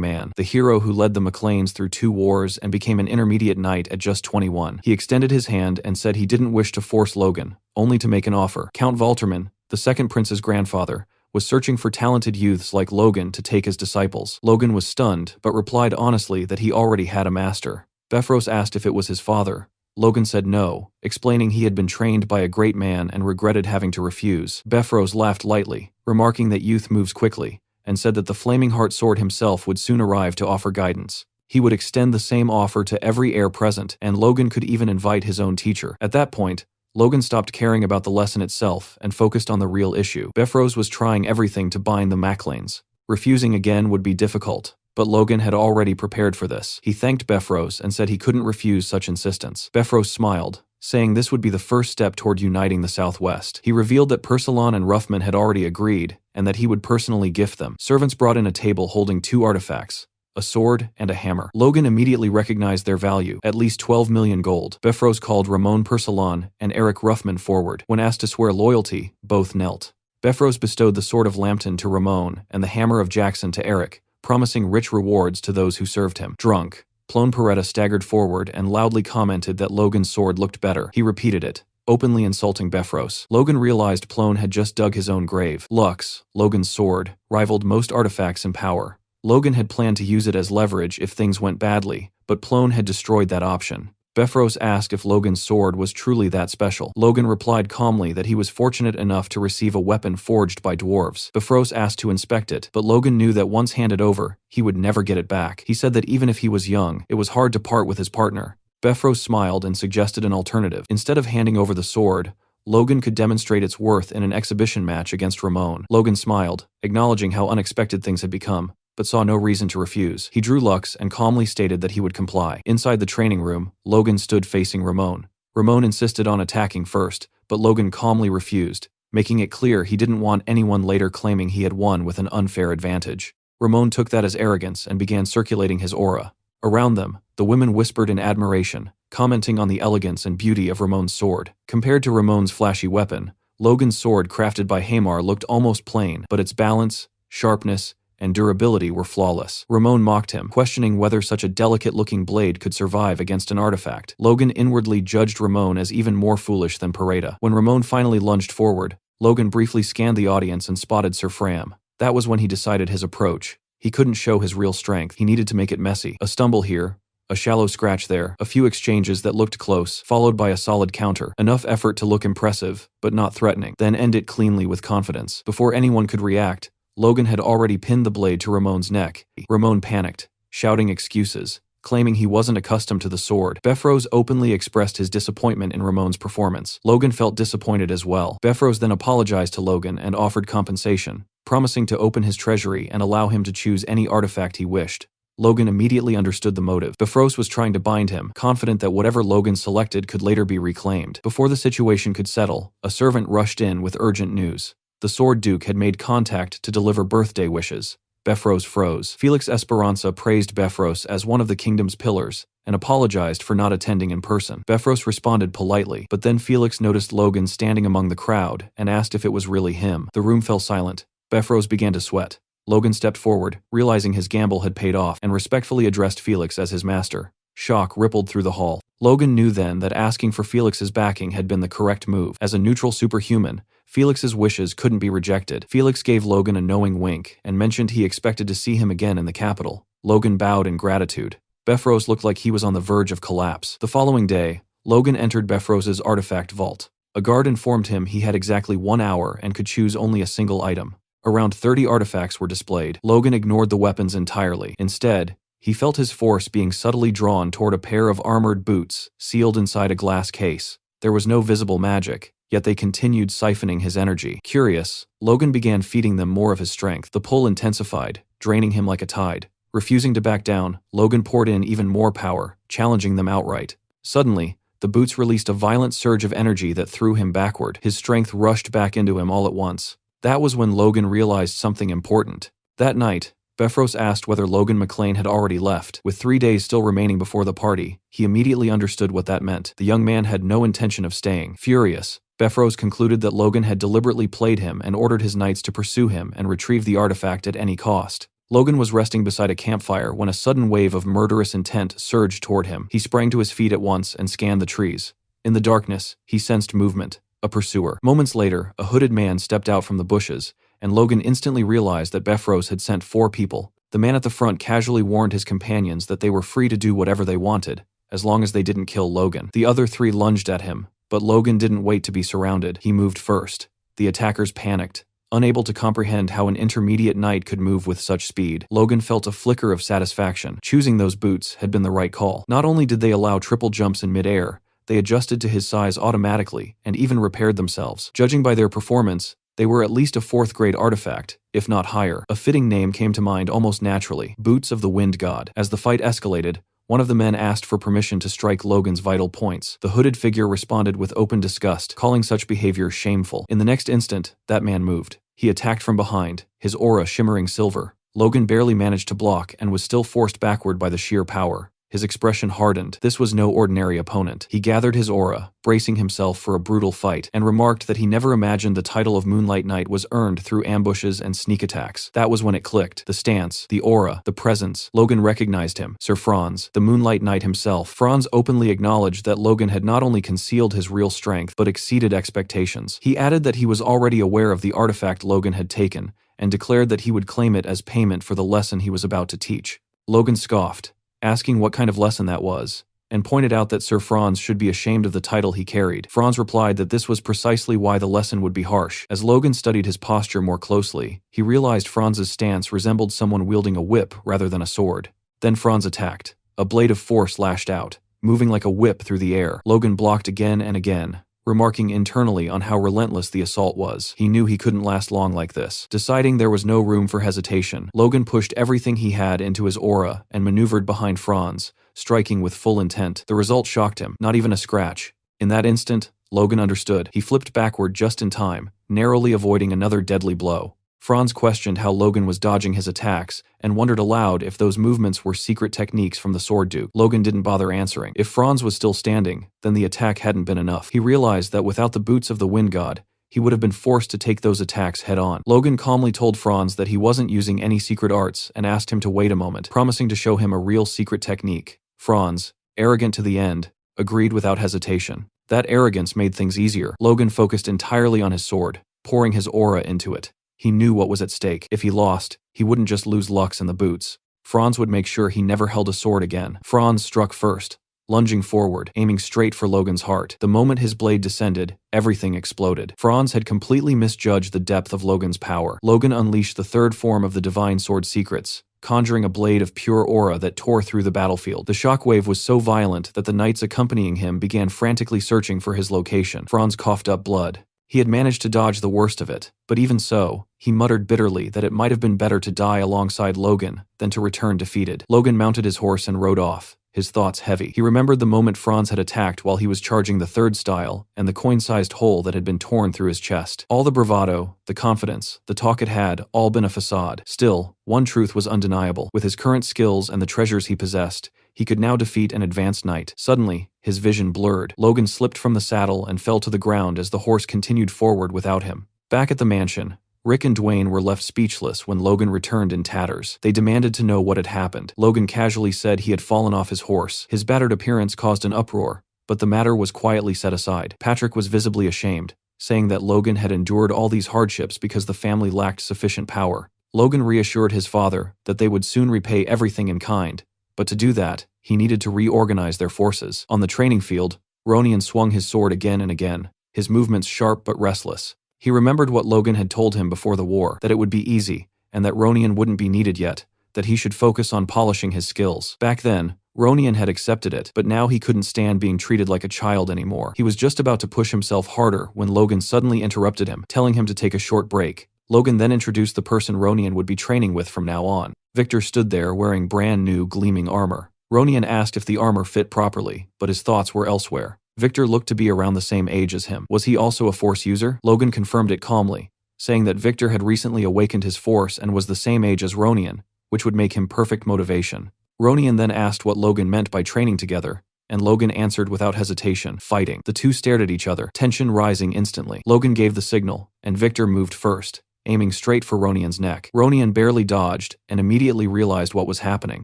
man, the hero who led the McLeans through 2 wars and became an intermediate knight at just 21. He extended his hand and said he didn't wish to force Logan, only to make an offer. Count Valterman, the second prince's grandfather, was searching for talented youths like Logan to take as disciples. Logan was stunned, but replied honestly that he already had a master. Befros asked if it was his father. Logan said no, explaining he had been trained by a great man and regretted having to refuse. Befros laughed lightly, remarking that youth moves quickly, and said that the Flaming Heart Sword himself would soon arrive to offer guidance. He would extend the same offer to every heir present, and Logan could even invite his own teacher. At that point, Logan stopped caring about the lesson itself and focused on the real issue. Befros was trying everything to bind the McLeans. Refusing again would be difficult, but Logan had already prepared for this. He thanked Befros and said he couldn't refuse such insistence. Befros smiled, saying this would be the first step toward uniting the Southwest. He revealed that Persilon and Ruffman had already agreed, and that he would personally gift them. Servants brought in a table holding 2 artifacts, a sword and a hammer. Logan immediately recognized their value, at least 12 million gold. Befros called Ramon Persilon and Eric Ruffman forward. When asked to swear loyalty, both knelt. Befros bestowed the sword of Lambton to Ramon and the hammer of Jackson to Eric, promising rich rewards to those who served him. Drunk, Plone Peretta staggered forward and loudly commented that Logan's sword looked better. He repeated it, openly insulting Befros. Logan realized Plone had just dug his own grave. Lux, Logan's sword, rivaled most artifacts in power. Logan had planned to use it as leverage if things went badly, but Plone had destroyed that option. Befros asked if Logan's sword was truly that special. Logan replied calmly that he was fortunate enough to receive a weapon forged by dwarves. Befros asked to inspect it, but Logan knew that once handed over, he would never get it back. He said that even if he was young, it was hard to part with his partner. Befros smiled and suggested an alternative. Instead of handing over the sword, Logan could demonstrate its worth in an exhibition match against Ramon. Logan smiled, acknowledging how unexpected things had become, but saw no reason to refuse. He drew Lux and calmly stated that he would comply. Inside the training room, Logan stood facing Ramon. Ramon insisted on attacking first, but Logan calmly refused, making it clear he didn't want anyone later claiming he had won with an unfair advantage. Ramon took that as arrogance and began circulating his aura. Around them, the women whispered in admiration, commenting on the elegance and beauty of Ramon's sword. Compared to Ramon's flashy weapon, Logan's sword crafted by Hamar looked almost plain, but its balance, sharpness, and durability were flawless. Ramon mocked him, questioning whether such a delicate-looking blade could survive against an artifact. Logan inwardly judged Ramon as even more foolish than Peretta. When Ramon finally lunged forward, Logan briefly scanned the audience and spotted Sir Fram. That was when he decided his approach. He couldn't show his real strength. He needed to make it messy. A stumble here, a shallow scratch there, a few exchanges that looked close, followed by a solid counter. Enough effort to look impressive, but not threatening. Then end it cleanly with confidence. Before anyone could react, Logan had already pinned the blade to Ramon's neck. Ramon panicked, shouting excuses, claiming he wasn't accustomed to the sword. Befros openly expressed his disappointment in Ramon's performance. Logan felt disappointed as well. Befros then apologized to Logan and offered compensation, promising to open his treasury and allow him to choose any artifact he wished. Logan immediately understood the motive. Befros was trying to bind him, confident that whatever Logan selected could later be reclaimed. Before the situation could settle, a servant rushed in with urgent news. The Sword Duke had made contact to deliver birthday wishes. Befros froze. Felix Esperanza praised Befros as one of the kingdom's pillars and apologized for not attending in person. Befros responded politely, but then Felix noticed Logan standing among the crowd and asked if it was really him. The room fell silent. Befros began to sweat. Logan stepped forward, realizing his gamble had paid off, and respectfully addressed Felix as his master. Shock rippled through the hall. Logan knew then that asking for Felix's backing had been the correct move. As a neutral superhuman, Felix's wishes couldn't be rejected. Felix gave Logan a knowing wink and mentioned he expected to see him again in the capital. Logan bowed in gratitude. Befros looked like he was on the verge of collapse. The following day, Logan entered Befros's artifact vault. A guard informed him he had exactly 1 hour and could choose only a single item. Around 30 artifacts were displayed. Logan ignored the weapons entirely. Instead, he felt his force being subtly drawn toward a pair of armored boots, sealed inside a glass case. There was no visible magic, yet they continued siphoning his energy. Curious, Logan began feeding them more of his strength. The pull intensified, draining him like a tide. Refusing to back down, Logan poured in even more power, challenging them outright. Suddenly, the boots released a violent surge of energy that threw him backward. His strength rushed back into him all at once. That was when Logan realized something important. That night, Befros asked whether Logan McClane had already left. With 3 days still remaining before the party, he immediately understood what that meant. The young man had no intention of staying. Furious, Befros concluded that Logan had deliberately played him and ordered his knights to pursue him and retrieve the artifact at any cost. Logan was resting beside a campfire when a sudden wave of murderous intent surged toward him. He sprang to his feet at once and scanned the trees. In the darkness, he sensed movement. A pursuer. Moments later, a hooded man stepped out from the bushes, and Logan instantly realized that Befros had sent 4 people. The man at the front casually warned his companions that they were free to do whatever they wanted, as long as they didn't kill Logan. The other 3 lunged at him, but Logan didn't wait to be surrounded. He moved first. The attackers panicked. Unable to comprehend how an intermediate knight could move with such speed, Logan felt a flicker of satisfaction. Choosing those boots had been the right call. Not only did they allow triple jumps in midair, they adjusted to his size automatically and even repaired themselves. Judging by their performance, they were at least a 4th-grade artifact, if not higher. A fitting name came to mind almost naturally: Boots of the Wind God. As the fight escalated, one of the men asked for permission to strike Logan's vital points. The hooded figure responded with open disgust, calling such behavior shameful. In the next instant, that man moved. He attacked from behind, his aura shimmering silver. Logan barely managed to block and was still forced backward by the sheer power. His expression hardened. This was no ordinary opponent. He gathered his aura, bracing himself for a brutal fight, and remarked that he never imagined the title of Moonlight Knight was earned through ambushes and sneak attacks. That was when it clicked. The stance, the aura, the presence. Logan recognized him. Sir Franz, the Moonlight Knight himself. Franz openly acknowledged that Logan had not only concealed his real strength, but exceeded expectations. He added that he was already aware of the artifact Logan had taken, and declared that he would claim it as payment for the lesson he was about to teach. Logan scoffed, asking what kind of lesson that was, and pointed out that Sir Franz should be ashamed of the title he carried. Franz replied that this was precisely why the lesson would be harsh. As Logan studied his posture more closely, he realized Franz's stance resembled someone wielding a whip rather than a sword. Then Franz attacked. A blade of force lashed out, moving like a whip through the air. Logan blocked again and again, remarking internally on how relentless the assault was. He knew he couldn't last long like this. Deciding there was no room for hesitation, Logan pushed everything he had into his aura and maneuvered behind Franz, striking with full intent. The result shocked him. Not even a scratch. In that instant, Logan understood. He flipped backward just in time, narrowly avoiding another deadly blow. Franz questioned how Logan was dodging his attacks, and wondered aloud if those movements were secret techniques from the Sword Duke. Logan didn't bother answering. If Franz was still standing, then the attack hadn't been enough. He realized that without the boots of the Wind God, he would have been forced to take those attacks head-on. Logan calmly told Franz that he wasn't using any secret arts and asked him to wait a moment, promising to show him a real secret technique. Franz, arrogant to the end, agreed without hesitation. That arrogance made things easier. Logan focused entirely on his sword, pouring his aura into it. He knew what was at stake. If he lost, he wouldn't just lose Lux and the boots. Franz would make sure he never held a sword again. Franz struck first, lunging forward, aiming straight for Logan's heart. The moment his blade descended, everything exploded. Franz had completely misjudged the depth of Logan's power. Logan unleashed the 3rd form of the Divine Sword secrets, conjuring a blade of pure aura that tore through the battlefield. The shockwave was so violent that the knights accompanying him began frantically searching for his location. Franz coughed up blood. He had managed to dodge the worst of it, but even so, he muttered bitterly that it might have been better to die alongside Logan than to return defeated. Logan mounted his horse and rode off, his thoughts heavy. He remembered the moment Franz had attacked while he was charging the 3rd style, and the coin-sized hole that had been torn through his chest. All the bravado, the confidence, the talk it had, all been a facade. Still, one truth was undeniable. With his current skills and the treasures he possessed, he could now defeat an advanced knight. Suddenly, his vision blurred. Logan slipped from the saddle and fell to the ground as the horse continued forward without him. Back at the mansion, Rick and Dwayne were left speechless when Logan returned in tatters. They demanded to know what had happened. Logan casually said he had fallen off his horse. His battered appearance caused an uproar, but the matter was quietly set aside. Patrick was visibly ashamed, saying that Logan had endured all these hardships because the family lacked sufficient power. Logan reassured his father that they would soon repay everything in kind, but to do that, he needed to reorganize their forces. On the training field, Ronian swung his sword again and again, his movements sharp but restless. He remembered what Logan had told him before the war, that it would be easy, and that Ronin wouldn't be needed yet, that he should focus on polishing his skills. Back then, Ronin had accepted it, but now he couldn't stand being treated like a child anymore. He was just about to push himself harder when Logan suddenly interrupted him, telling him to take a short break. Logan then introduced the person Ronin would be training with from now on. Victor stood there wearing brand new, gleaming armor. Ronin asked if the armor fit properly, but his thoughts were elsewhere. Victor looked to be around the same age as him. Was he also a Force user? Logan confirmed it calmly, saying that Victor had recently awakened his Force and was the same age as Ronin, which would make him perfect motivation. Ronin then asked what Logan meant by training together, and Logan answered without hesitation, fighting. The two stared at each other, tension rising instantly. Logan gave the signal, and Victor moved first, aiming straight for Ronin's neck. Ronin barely dodged and immediately realized what was happening.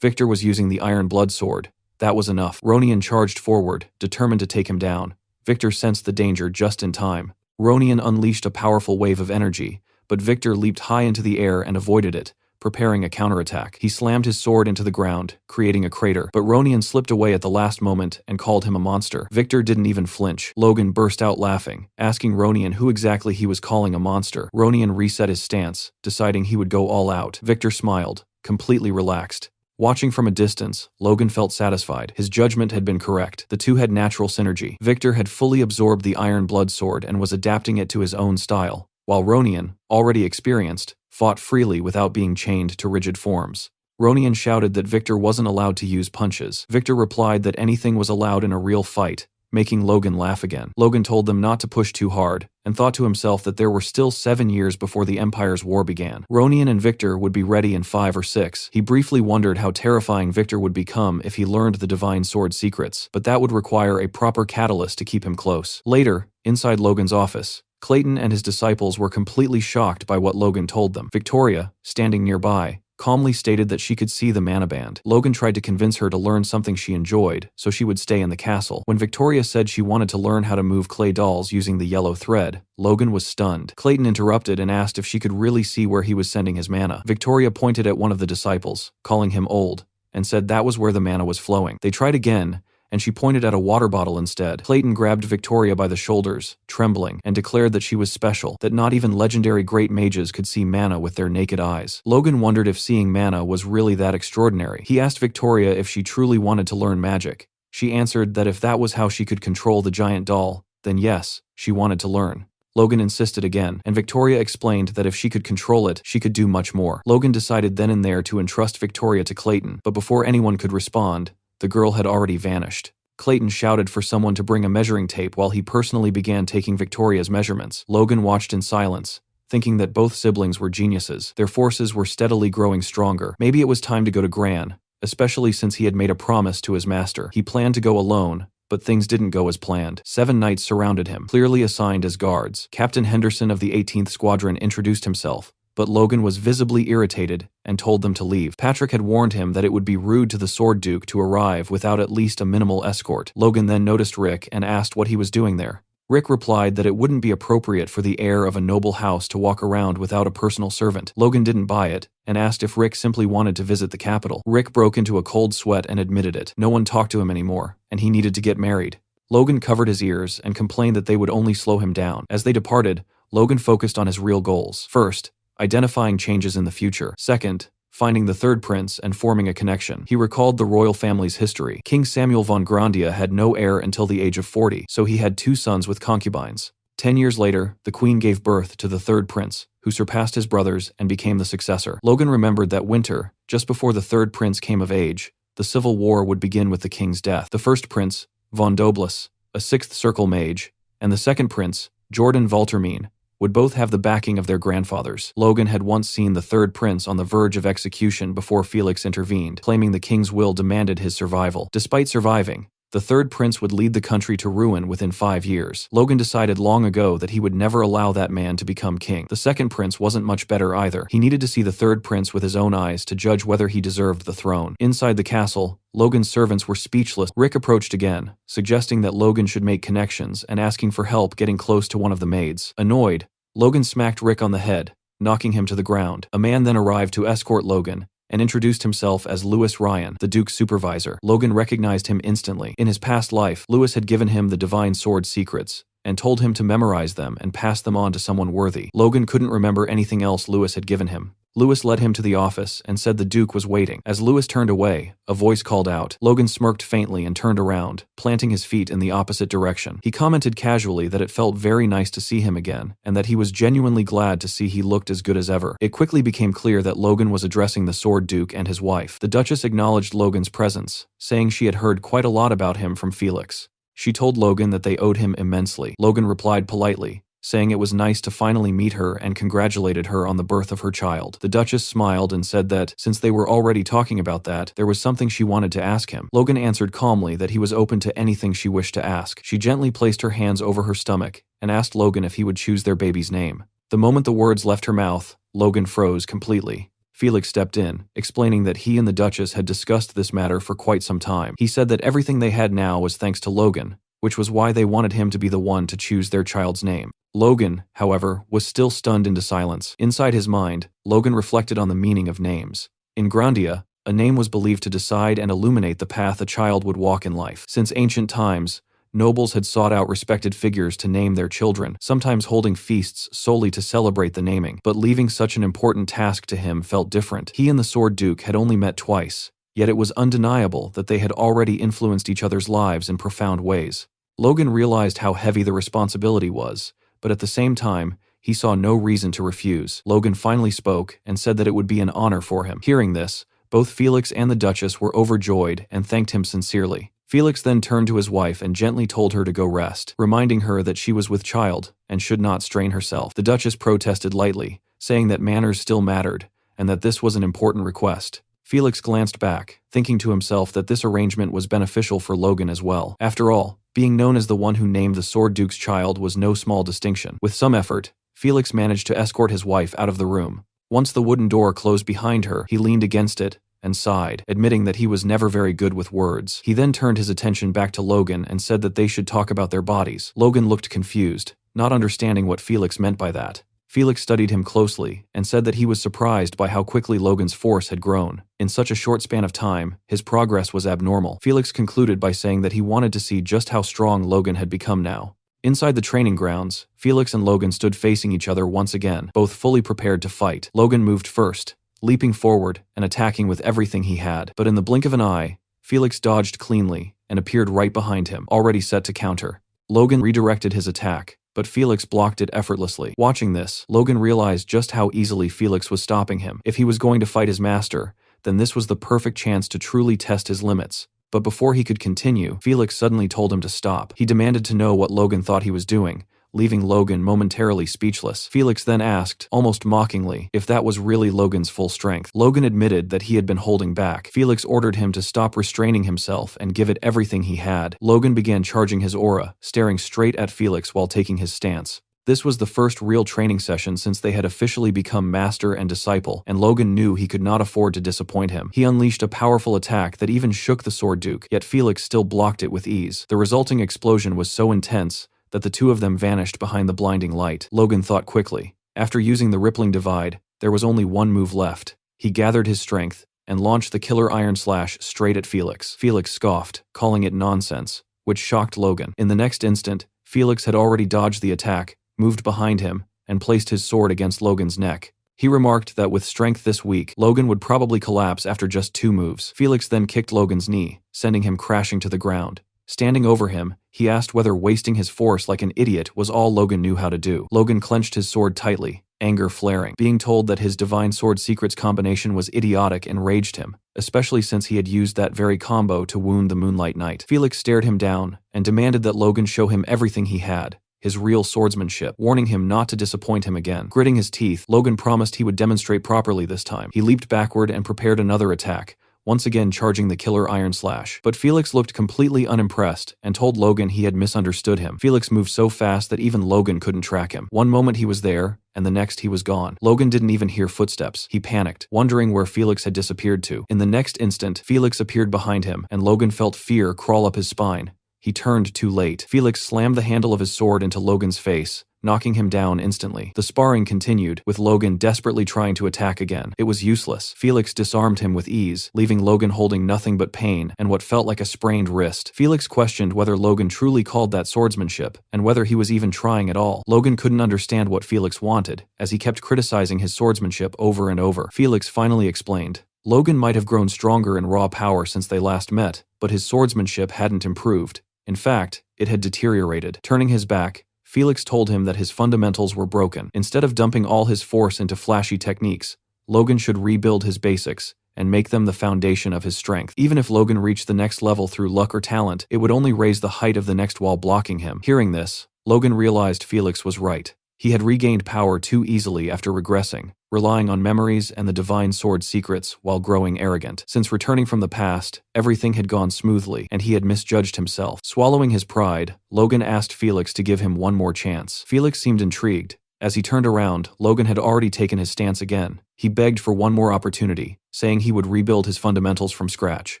Victor was using the Iron Blood Sword. That was enough. Ronin charged forward, determined to take him down. Victor sensed the danger just in time. Ronin unleashed a powerful wave of energy, but Victor leaped high into the air and avoided it, preparing a counterattack. He slammed his sword into the ground, creating a crater, but Ronin slipped away at the last moment and called him a monster. Victor didn't even flinch. Logan burst out laughing, asking Ronin who exactly he was calling a monster. Ronin reset his stance, deciding he would go all out. Victor smiled, completely relaxed. Watching from a distance, Logan felt satisfied. His judgment had been correct. The two had natural synergy. Victor had fully absorbed the Iron Blood Sword and was adapting it to his own style, while Ronin, already experienced, fought freely without being chained to rigid forms. Ronin shouted that Victor wasn't allowed to use punches. Victor replied that anything was allowed in a real fight, making Logan laugh again. Logan told them not to push too hard, and thought to himself that there were still 7 years before the Empire's war began. Ronin and Victor would be ready in 5 or 6. He briefly wondered how terrifying Victor would become if he learned the Divine Sword secrets, but that would require a proper catalyst to keep him close. Later, inside Logan's office, Clayton and his disciples were completely shocked by what Logan told them. Victoria, standing nearby, calmly stated that she could see the mana band. Logan tried to convince her to learn something she enjoyed, so she would stay in the castle. When Victoria said she wanted to learn how to move clay dolls using the yellow thread, Logan was stunned. Clayton interrupted and asked if she could really see where he was sending his mana. Victoria pointed at one of the disciples, calling him old, and said that was where the mana was flowing. They tried again, and she pointed at a water bottle instead. Clayton grabbed Victoria by the shoulders, trembling, and declared that she was special, that not even legendary great mages could see mana with their naked eyes. Logan wondered if seeing mana was really that extraordinary. He asked Victoria if she truly wanted to learn magic. She answered that if that was how she could control the giant doll, then yes, she wanted to learn. Logan insisted again, and Victoria explained that if she could control it, she could do much more. Logan decided then and there to entrust Victoria to Clayton, but before anyone could respond, the girl had already vanished. Clayton shouted for someone to bring a measuring tape while he personally began taking Victoria's measurements. Logan watched in silence, thinking that both siblings were geniuses. Their forces were steadily growing stronger. Maybe it was time to go to Gran, especially since he had made a promise to his master. He planned to go alone, but things didn't go as planned. 7 knights surrounded him, clearly assigned as guards. Captain Henderson of the 18th Squadron introduced himself, but Logan was visibly irritated and told them to leave. Patrick had warned him that it would be rude to the Sword Duke to arrive without at least a minimal escort. Logan then noticed Rick and asked what he was doing there. Rick replied that it wouldn't be appropriate for the heir of a noble house to walk around without a personal servant. Logan didn't buy it, and asked if Rick simply wanted to visit the capital. Rick broke into a cold sweat and admitted it. No one talked to him anymore, and he needed to get married. Logan covered his ears and complained that they would only slow him down. As they departed, Logan focused on his real goals. First, identifying changes in the future. Second, finding the third prince and forming a connection. He recalled the royal family's history. King Samuel von Grandia had no heir until the age of 40, so he had 2 sons with concubines. 10 years later, the queen gave birth to the third prince, who surpassed his brothers and became the successor. Logan remembered that winter, just before the third prince came of age, the civil war would begin with the king's death. The first prince, von Doblus, a 6th circle mage, and the second prince, Jordan Valtermine, would both have the backing of their grandfathers. Logan had once seen the third prince on the verge of execution before Felix intervened, claiming the king's will demanded his survival. Despite surviving, the third prince would lead the country to ruin within 5 years. Logan decided long ago that he would never allow that man to become king. The second prince wasn't much better either. He needed to see the third prince with his own eyes to judge whether he deserved the throne. Inside the castle, Logan's servants were speechless. Rick approached again, suggesting that Logan should make connections and asking for help getting close to one of the maids. Annoyed, Logan smacked Rick on the head, knocking him to the ground. A man then arrived to escort Logan, and introduced himself as Lewis Ryan, the Duke's supervisor. Logan recognized him instantly. In his past life, Lewis had given him the Divine Sword secrets, and told him to memorize them and pass them on to someone worthy. Logan couldn't remember anything else Lewis had given him. Lewis led him to the office and said the Duke was waiting. As Lewis turned away, a voice called out. Logan smirked faintly and turned around, planting his feet in the opposite direction. He commented casually that it felt very nice to see him again, and that he was genuinely glad to see he looked as good as ever. It quickly became clear that Logan was addressing the Sword Duke and his wife. The Duchess acknowledged Logan's presence, saying she had heard quite a lot about him from Felix. She told Logan that they owed him immensely. Logan replied politely, saying it was nice to finally meet her and congratulated her on the birth of her child. The Duchess smiled and said that, since they were already talking about that, there was something she wanted to ask him. Logan answered calmly that he was open to anything she wished to ask. She gently placed her hands over her stomach and asked Logan if he would choose their baby's name. The moment the words left her mouth, Logan froze completely. Felix stepped in, explaining that he and the Duchess had discussed this matter for quite some time. He said that everything they had now was thanks to Logan, which was why they wanted him to be the one to choose their child's name. Logan, however, was still stunned into silence. Inside his mind, Logan reflected on the meaning of names. In Grandia, a name was believed to decide and illuminate the path a child would walk in life. Since ancient times, nobles had sought out respected figures to name their children, sometimes holding feasts solely to celebrate the naming. But leaving such an important task to him felt different. He and the Sword Duke had only met twice, yet it was undeniable that they had already influenced each other's lives in profound ways. Logan realized how heavy the responsibility was, but at the same time, he saw no reason to refuse. Logan finally spoke and said that it would be an honor for him. Hearing this, both Felix and the Duchess were overjoyed and thanked him sincerely. Felix then turned to his wife and gently told her to go rest, reminding her that she was with child and should not strain herself. The Duchess protested lightly, saying that manners still mattered and that this was an important request. Felix glanced back, thinking to himself that this arrangement was beneficial for Logan as well. After all, being known as the one who named the Sword Duke's child was no small distinction. With some effort, Felix managed to escort his wife out of the room. Once the wooden door closed behind her, he leaned against it and sighed, admitting that he was never very good with words. He then turned his attention back to Logan and said that they should talk about their bodies. Logan looked confused, not understanding what Felix meant by that. Felix studied him closely and said that he was surprised by how quickly Logan's force had grown. In such a short span of time, his progress was abnormal. Felix concluded by saying that he wanted to see just how strong Logan had become now. Inside the training grounds, Felix and Logan stood facing each other once again, both fully prepared to fight. Logan moved first, leaping forward and attacking with everything he had. But in the blink of an eye, Felix dodged cleanly and appeared right behind him, already set to counter. Logan redirected his attack, but Felix blocked it effortlessly. Watching this, Logan realized just how easily Felix was stopping him. If he was going to fight his master, then this was the perfect chance to truly test his limits. But before he could continue, Felix suddenly told him to stop. He demanded to know what Logan thought he was doing, leaving Logan momentarily speechless. Felix then asked, almost mockingly, if that was really Logan's full strength. Logan admitted that he had been holding back. Felix ordered him to stop restraining himself and give it everything he had. Logan began charging his aura, staring straight at Felix while taking his stance. This was the first real training session since they had officially become master and disciple, and Logan knew he could not afford to disappoint him. He unleashed a powerful attack that even shook the Sword Duke, yet Felix still blocked it with ease. The resulting explosion was so intense that the two of them vanished behind the blinding light. Logan thought quickly. After using the rippling divide, there was only one move left. He gathered his strength and launched the killer iron slash straight at Felix. Felix scoffed, calling it nonsense, which shocked Logan. In the next instant, Felix had already dodged the attack, moved behind him, and placed his sword against Logan's neck. He remarked that with strength this weak, Logan would probably collapse after just 2 moves. Felix then kicked Logan's knee, sending him crashing to the ground. Standing over him, he asked whether wasting his force like an idiot was all Logan knew how to do. Logan clenched his sword tightly, anger flaring. Being told that his Divine Sword Secrets combination was idiotic enraged him, especially since he had used that very combo to wound the Moonlight Knight. Felix stared him down and demanded that Logan show him everything he had, his real swordsmanship, warning him not to disappoint him again. Gritting his teeth, Logan promised he would demonstrate properly this time. He leaped backward and prepared another attack, once again charging the killer iron slash. But Felix looked completely unimpressed and told Logan he had misunderstood him. Felix moved so fast that even Logan couldn't track him. One moment he was there, and the next he was gone. Logan didn't even hear footsteps. He panicked, wondering where Felix had disappeared to. In the next instant, Felix appeared behind him, and Logan felt fear crawl up his spine. He turned too late. Felix slammed the handle of his sword into Logan's face, knocking him down instantly. The sparring continued, with Logan desperately trying to attack again. It was useless. Felix disarmed him with ease, leaving Logan holding nothing but pain and what felt like a sprained wrist. Felix questioned whether Logan truly called that swordsmanship, and whether he was even trying at all. Logan couldn't understand what Felix wanted, as he kept criticizing his swordsmanship over and over. Felix finally explained. Logan might have grown stronger in raw power since they last met, but his swordsmanship hadn't improved. In fact, it had deteriorated. Turning his back, Felix told him that his fundamentals were broken. Instead of dumping all his force into flashy techniques, Logan should rebuild his basics and make them the foundation of his strength. Even if Logan reached the next level through luck or talent, it would only raise the height of the next wall blocking him. Hearing this, Logan realized Felix was right. He had regained power too easily after regressing, relying on memories and the divine sword secrets while growing arrogant. Since returning from the past, everything had gone smoothly, and he had misjudged himself. Swallowing his pride, Logan asked Felix to give him one more chance. Felix seemed intrigued. As he turned around, Logan had already taken his stance again. He begged for one more opportunity, saying he would rebuild his fundamentals from scratch.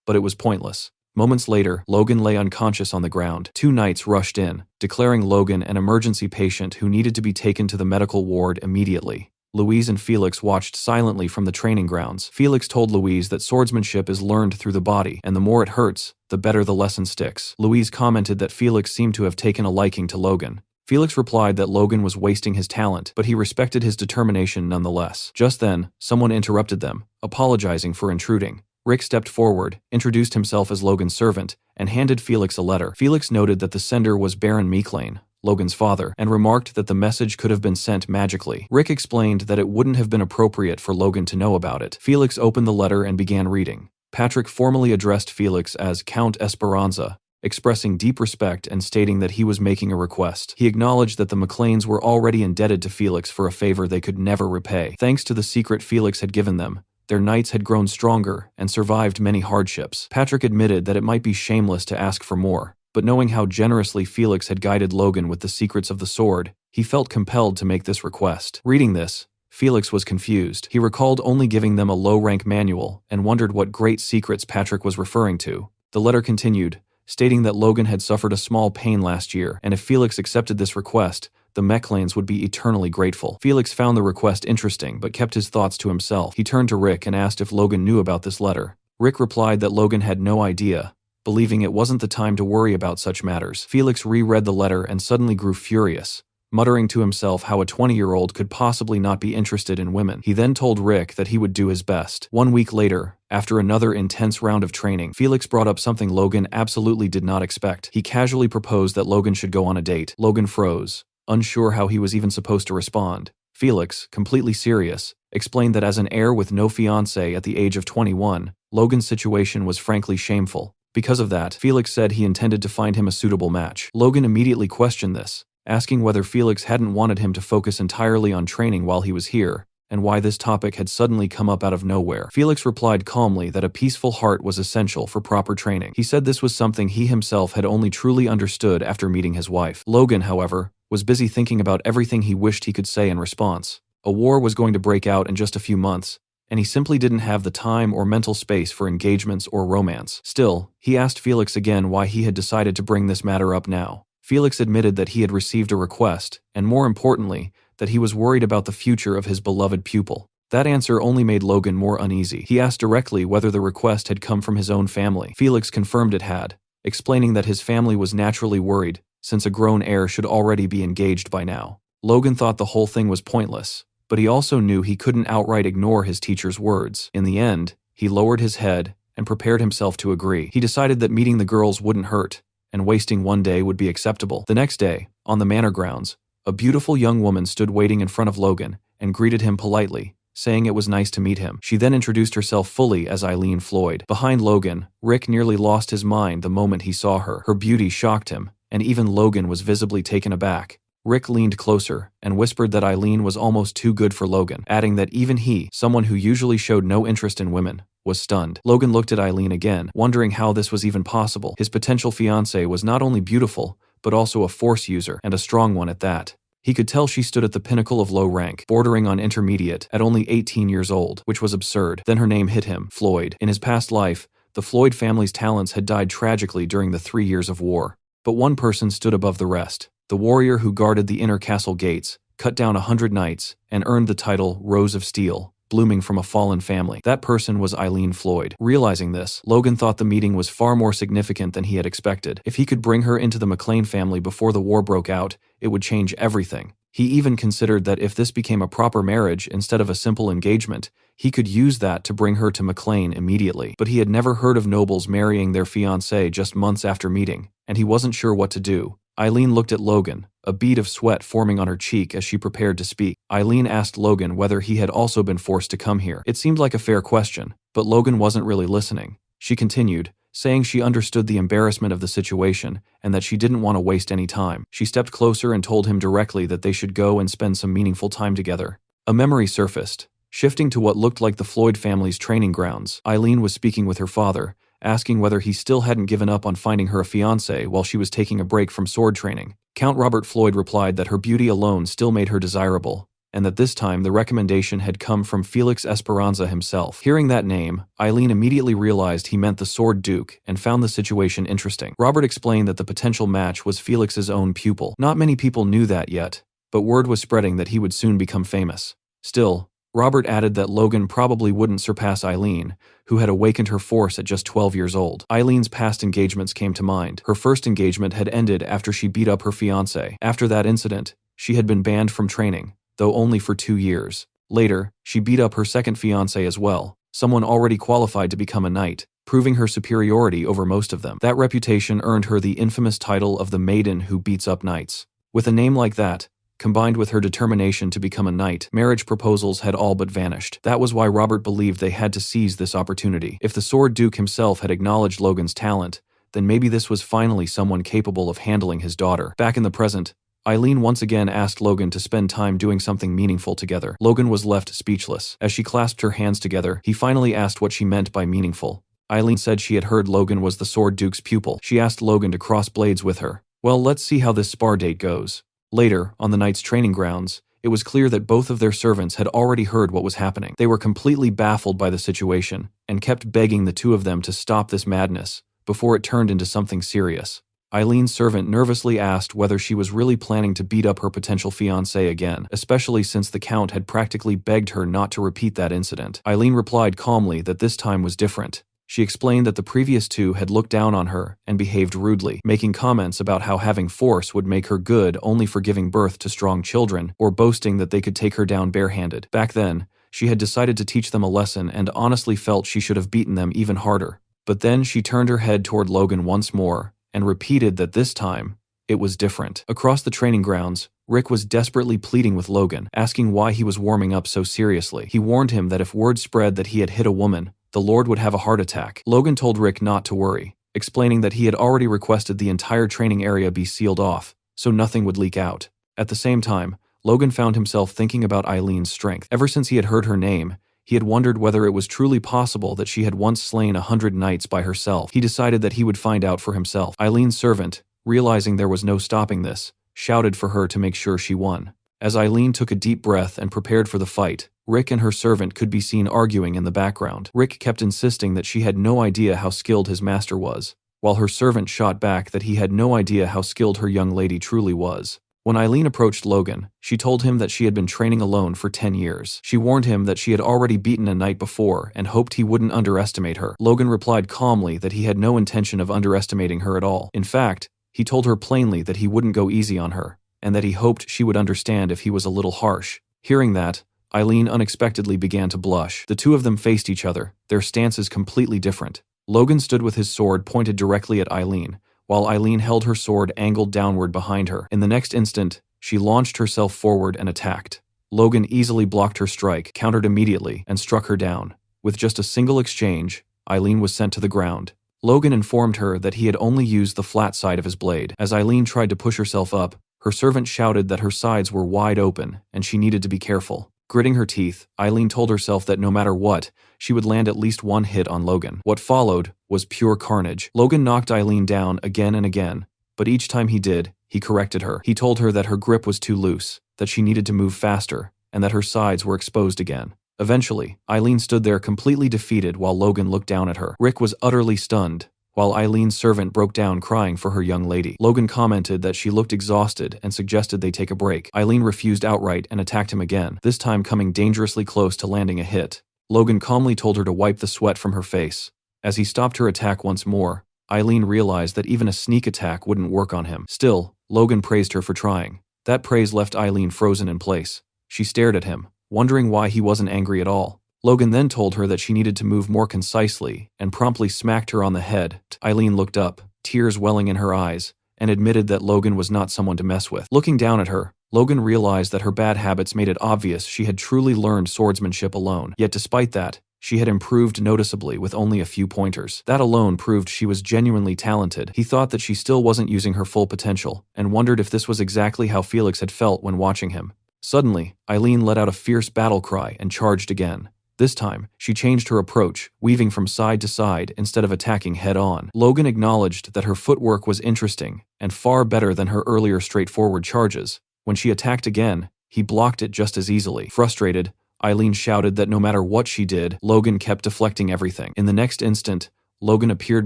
But it was pointless. Moments later, Logan lay unconscious on the ground. 2 knights rushed in, declaring Logan an emergency patient who needed to be taken to the medical ward immediately. Louise and Felix watched silently from the training grounds. Felix told Louise that swordsmanship is learned through the body, and the more it hurts, the better the lesson sticks. Louise commented that Felix seemed to have taken a liking to Logan. Felix replied that Logan was wasting his talent, but he respected his determination nonetheless. Just then, someone interrupted them, apologizing for intruding. Rick stepped forward, introduced himself as Logan's servant, and handed Felix a letter. Felix noted that the sender was Baron Meeklane, Logan's father, and remarked that the message could have been sent magically. Rick explained that it wouldn't have been appropriate for Logan to know about it. Felix opened the letter and began reading. Patrick formally addressed Felix as Count Esperanza, expressing deep respect and stating that he was making a request. He acknowledged that the McLeans were already indebted to Felix for a favor they could never repay. Thanks to the secret Felix had given them, their knights had grown stronger and survived many hardships. Patrick admitted that it might be shameless to ask for more, but knowing how generously Felix had guided Logan with the secrets of the sword, he felt compelled to make this request. Reading this, Felix was confused. He recalled only giving them a low-rank manual and wondered what great secrets Patrick was referring to. The letter continued, stating that Logan had suffered a small pain last year, and if Felix accepted this request, the Meclanes would be eternally grateful. Felix found the request interesting, but kept his thoughts to himself. He turned to Rick and asked if Logan knew about this letter. Rick replied that Logan had no idea, believing it wasn't the time to worry about such matters. Felix reread the letter and suddenly grew furious, muttering to himself how a 20-year-old could possibly not be interested in women. He then told Rick that he would do his best. 1 week later, after another intense round of training, Felix brought up something Logan absolutely did not expect. He casually proposed that Logan should go on a date. Logan froze, unsure how he was even supposed to respond. Felix, completely serious, explained that as an heir with no fiancé at the age of 21, Logan's situation was frankly shameful. Because of that, Felix said he intended to find him a suitable match. Logan immediately questioned this, asking whether Felix hadn't wanted him to focus entirely on training while he was here, and why this topic had suddenly come up out of nowhere. Felix replied calmly that a peaceful heart was essential for proper training. He said this was something he himself had only truly understood after meeting his wife. Logan, however, was busy thinking about everything he wished he could say in response. A war was going to break out in just a few months, and he simply didn't have the time or mental space for engagements or romance. Still, he asked Felix again why he had decided to bring this matter up now. Felix admitted that he had received a request, and more importantly, that he was worried about the future of his beloved pupil. That answer only made Logan more uneasy. He asked directly whether the request had come from his own family. Felix confirmed it had, explaining that his family was naturally worried, since a grown heir should already be engaged by now. Logan thought the whole thing was pointless, but he also knew he couldn't outright ignore his teacher's words. In the end, he lowered his head and prepared himself to agree. He decided that meeting the girls wouldn't hurt, and wasting one day would be acceptable. The next day, on the manor grounds, a beautiful young woman stood waiting in front of Logan and greeted him politely, saying it was nice to meet him. She then introduced herself fully as Eileen Floyd. Behind Logan, Rick nearly lost his mind the moment he saw her. Her beauty shocked him, and even Logan was visibly taken aback. Rick leaned closer and whispered that Eileen was almost too good for Logan, adding that even he, someone who usually showed no interest in women, was stunned. Logan looked at Eileen again, wondering how this was even possible. His potential fiancée was not only beautiful, but also a force user, and a strong one at that. He could tell she stood at the pinnacle of low rank, bordering on intermediate, at only 18 years old, which was absurd. Then her name hit him, Floyd. In his past life, the Floyd family's talents had died tragically during the 3 years of war. But one person stood above the rest. the warrior who guarded the inner castle gates, cut down 100 knights, and earned the title Rose of Steel, blooming from a fallen family. That person was Eileen Floyd. Realizing this, Logan thought the meeting was far more significant than he had expected. If he could bring her into the McLean family before the war broke out, it would change everything. He even considered that if this became a proper marriage instead of a simple engagement, he could use that to bring her to McLean immediately. But he had never heard of nobles marrying their fiancée just months after meeting, and he wasn't sure what to do. Eileen looked at Logan, a bead of sweat forming on her cheek as she prepared to speak. Eileen asked Logan whether he had also been forced to come here. It seemed like a fair question, but Logan wasn't really listening. She continued, saying she understood the embarrassment of the situation and that she didn't want to waste any time. She stepped closer and told him directly that they should go and spend some meaningful time together. A memory surfaced. Shifting to what looked like the Floyd family's training grounds, Eileen was speaking with her father, asking whether he still hadn't given up on finding her a fiancé while she was taking a break from sword training. Count Robert Floyd replied that her beauty alone still made her desirable, and that this time the recommendation had come from Felix Esperanza himself. Hearing that name, Eileen immediately realized he meant the Sword Duke and found the situation interesting. Robert explained that the potential match was Felix's own pupil. Not many people knew that yet, but word was spreading that he would soon become famous. Still, Robert added that Logan probably wouldn't surpass Eileen, who had awakened her force at just 12 years old. Eileen's past engagements came to mind. Her first engagement had ended after she beat up her fiancé. After that incident, she had been banned from training, though only for 2 years. Later, she beat up her second fiancé as well, someone already qualified to become a knight, proving her superiority over most of them. That reputation earned her the infamous title of the maiden who beats up knights. With a name like that, combined with her determination to become a knight, marriage proposals had all but vanished. That was why Robert believed they had to seize this opportunity. If the Sword Duke himself had acknowledged Logan's talent, then maybe this was finally someone capable of handling his daughter. Back in the present, Eileen once again asked Logan to spend time doing something meaningful together. Logan was left speechless. As she clasped her hands together, he finally asked what she meant by meaningful. Eileen said she had heard Logan was the Sword Duke's pupil. She asked Logan to cross blades with her. Well, let's see how this spar date goes. Later, on the knight's training grounds, it was clear that both of their servants had already heard what was happening. They were completely baffled by the situation, and kept begging the two of them to stop this madness, before it turned into something serious. Eileen's servant nervously asked whether she was really planning to beat up her potential fiancé again, especially since the Count had practically begged her not to repeat that incident. Eileen replied calmly that this time was different. She explained that the previous two had looked down on her and behaved rudely, making comments about how having force would make her good only for giving birth to strong children, or boasting that they could take her down barehanded. Back then, she had decided to teach them a lesson and honestly felt she should have beaten them even harder. But then she turned her head toward Logan once more, and repeated that this time, it was different. Across the training grounds, Rick was desperately pleading with Logan, asking why he was warming up so seriously. He warned him that if word spread that he had hit a woman, the Lord would have a heart attack. Logan told Rick not to worry, explaining that he had already requested the entire training area be sealed off, so nothing would leak out. At the same time, Logan found himself thinking about Eileen's strength. Ever since he had heard her name, he had wondered whether it was truly possible that she had once slain 100 knights by herself. He decided that he would find out for himself. Eileen's servant, realizing there was no stopping this, shouted for her to make sure she won. As Eileen took a deep breath and prepared for the fight, Rick and her servant could be seen arguing in the background. Rick kept insisting that she had no idea how skilled his master was, while her servant shot back that he had no idea how skilled her young lady truly was. When Eileen approached Logan, she told him that she had been training alone for 10 years. She warned him that she had already beaten a knight before and hoped he wouldn't underestimate her. Logan replied calmly that he had no intention of underestimating her at all. In fact, he told her plainly that he wouldn't go easy on her, and that he hoped she would understand if he was a little harsh. Hearing that, Eileen unexpectedly began to blush. The two of them faced each other, their stances completely different. Logan stood with his sword pointed directly at Eileen, while Eileen held her sword angled downward behind her. In the next instant, she launched herself forward and attacked. Logan easily blocked her strike, countered immediately, and struck her down. With just a single exchange, Eileen was sent to the ground. Logan informed her that he had only used the flat side of his blade. As Eileen tried to push herself up, her servant shouted that her sides were wide open and she needed to be careful. Gritting her teeth, Eileen told herself that no matter what, she would land at least one hit on Logan. What followed was pure carnage. Logan knocked Eileen down again and again, but each time he did, he corrected her. He told her that her grip was too loose, that she needed to move faster, and that her sides were exposed again. Eventually, Eileen stood there completely defeated while Logan looked down at her. Rick was utterly stunned, while Eileen's servant broke down crying for her young lady. Logan commented that she looked exhausted and suggested they take a break. Eileen refused outright and attacked him again, this time coming dangerously close to landing a hit. Logan calmly told her to wipe the sweat from her face. As he stopped her attack once more, Eileen realized that even a sneak attack wouldn't work on him. Still, Logan praised her for trying. That praise left Eileen frozen in place. She stared at him, wondering why he wasn't angry at all. Logan then told her that she needed to move more concisely and promptly smacked her on the head. Eileen looked up, tears welling in her eyes, and admitted that Logan was not someone to mess with. Looking down at her, Logan realized that her bad habits made it obvious she had truly learned swordsmanship alone. Yet despite that, she had improved noticeably with only a few pointers. That alone proved she was genuinely talented. He thought that she still wasn't using her full potential, and wondered if this was exactly how Felix had felt when watching him. Suddenly, Eileen let out a fierce battle cry and charged again. This time, she changed her approach, weaving from side to side instead of attacking head-on. Logan acknowledged that her footwork was interesting and far better than her earlier straightforward charges. When she attacked again, he blocked it just as easily. Frustrated, Eileen shouted that no matter what she did, Logan kept deflecting everything. In the next instant, Logan appeared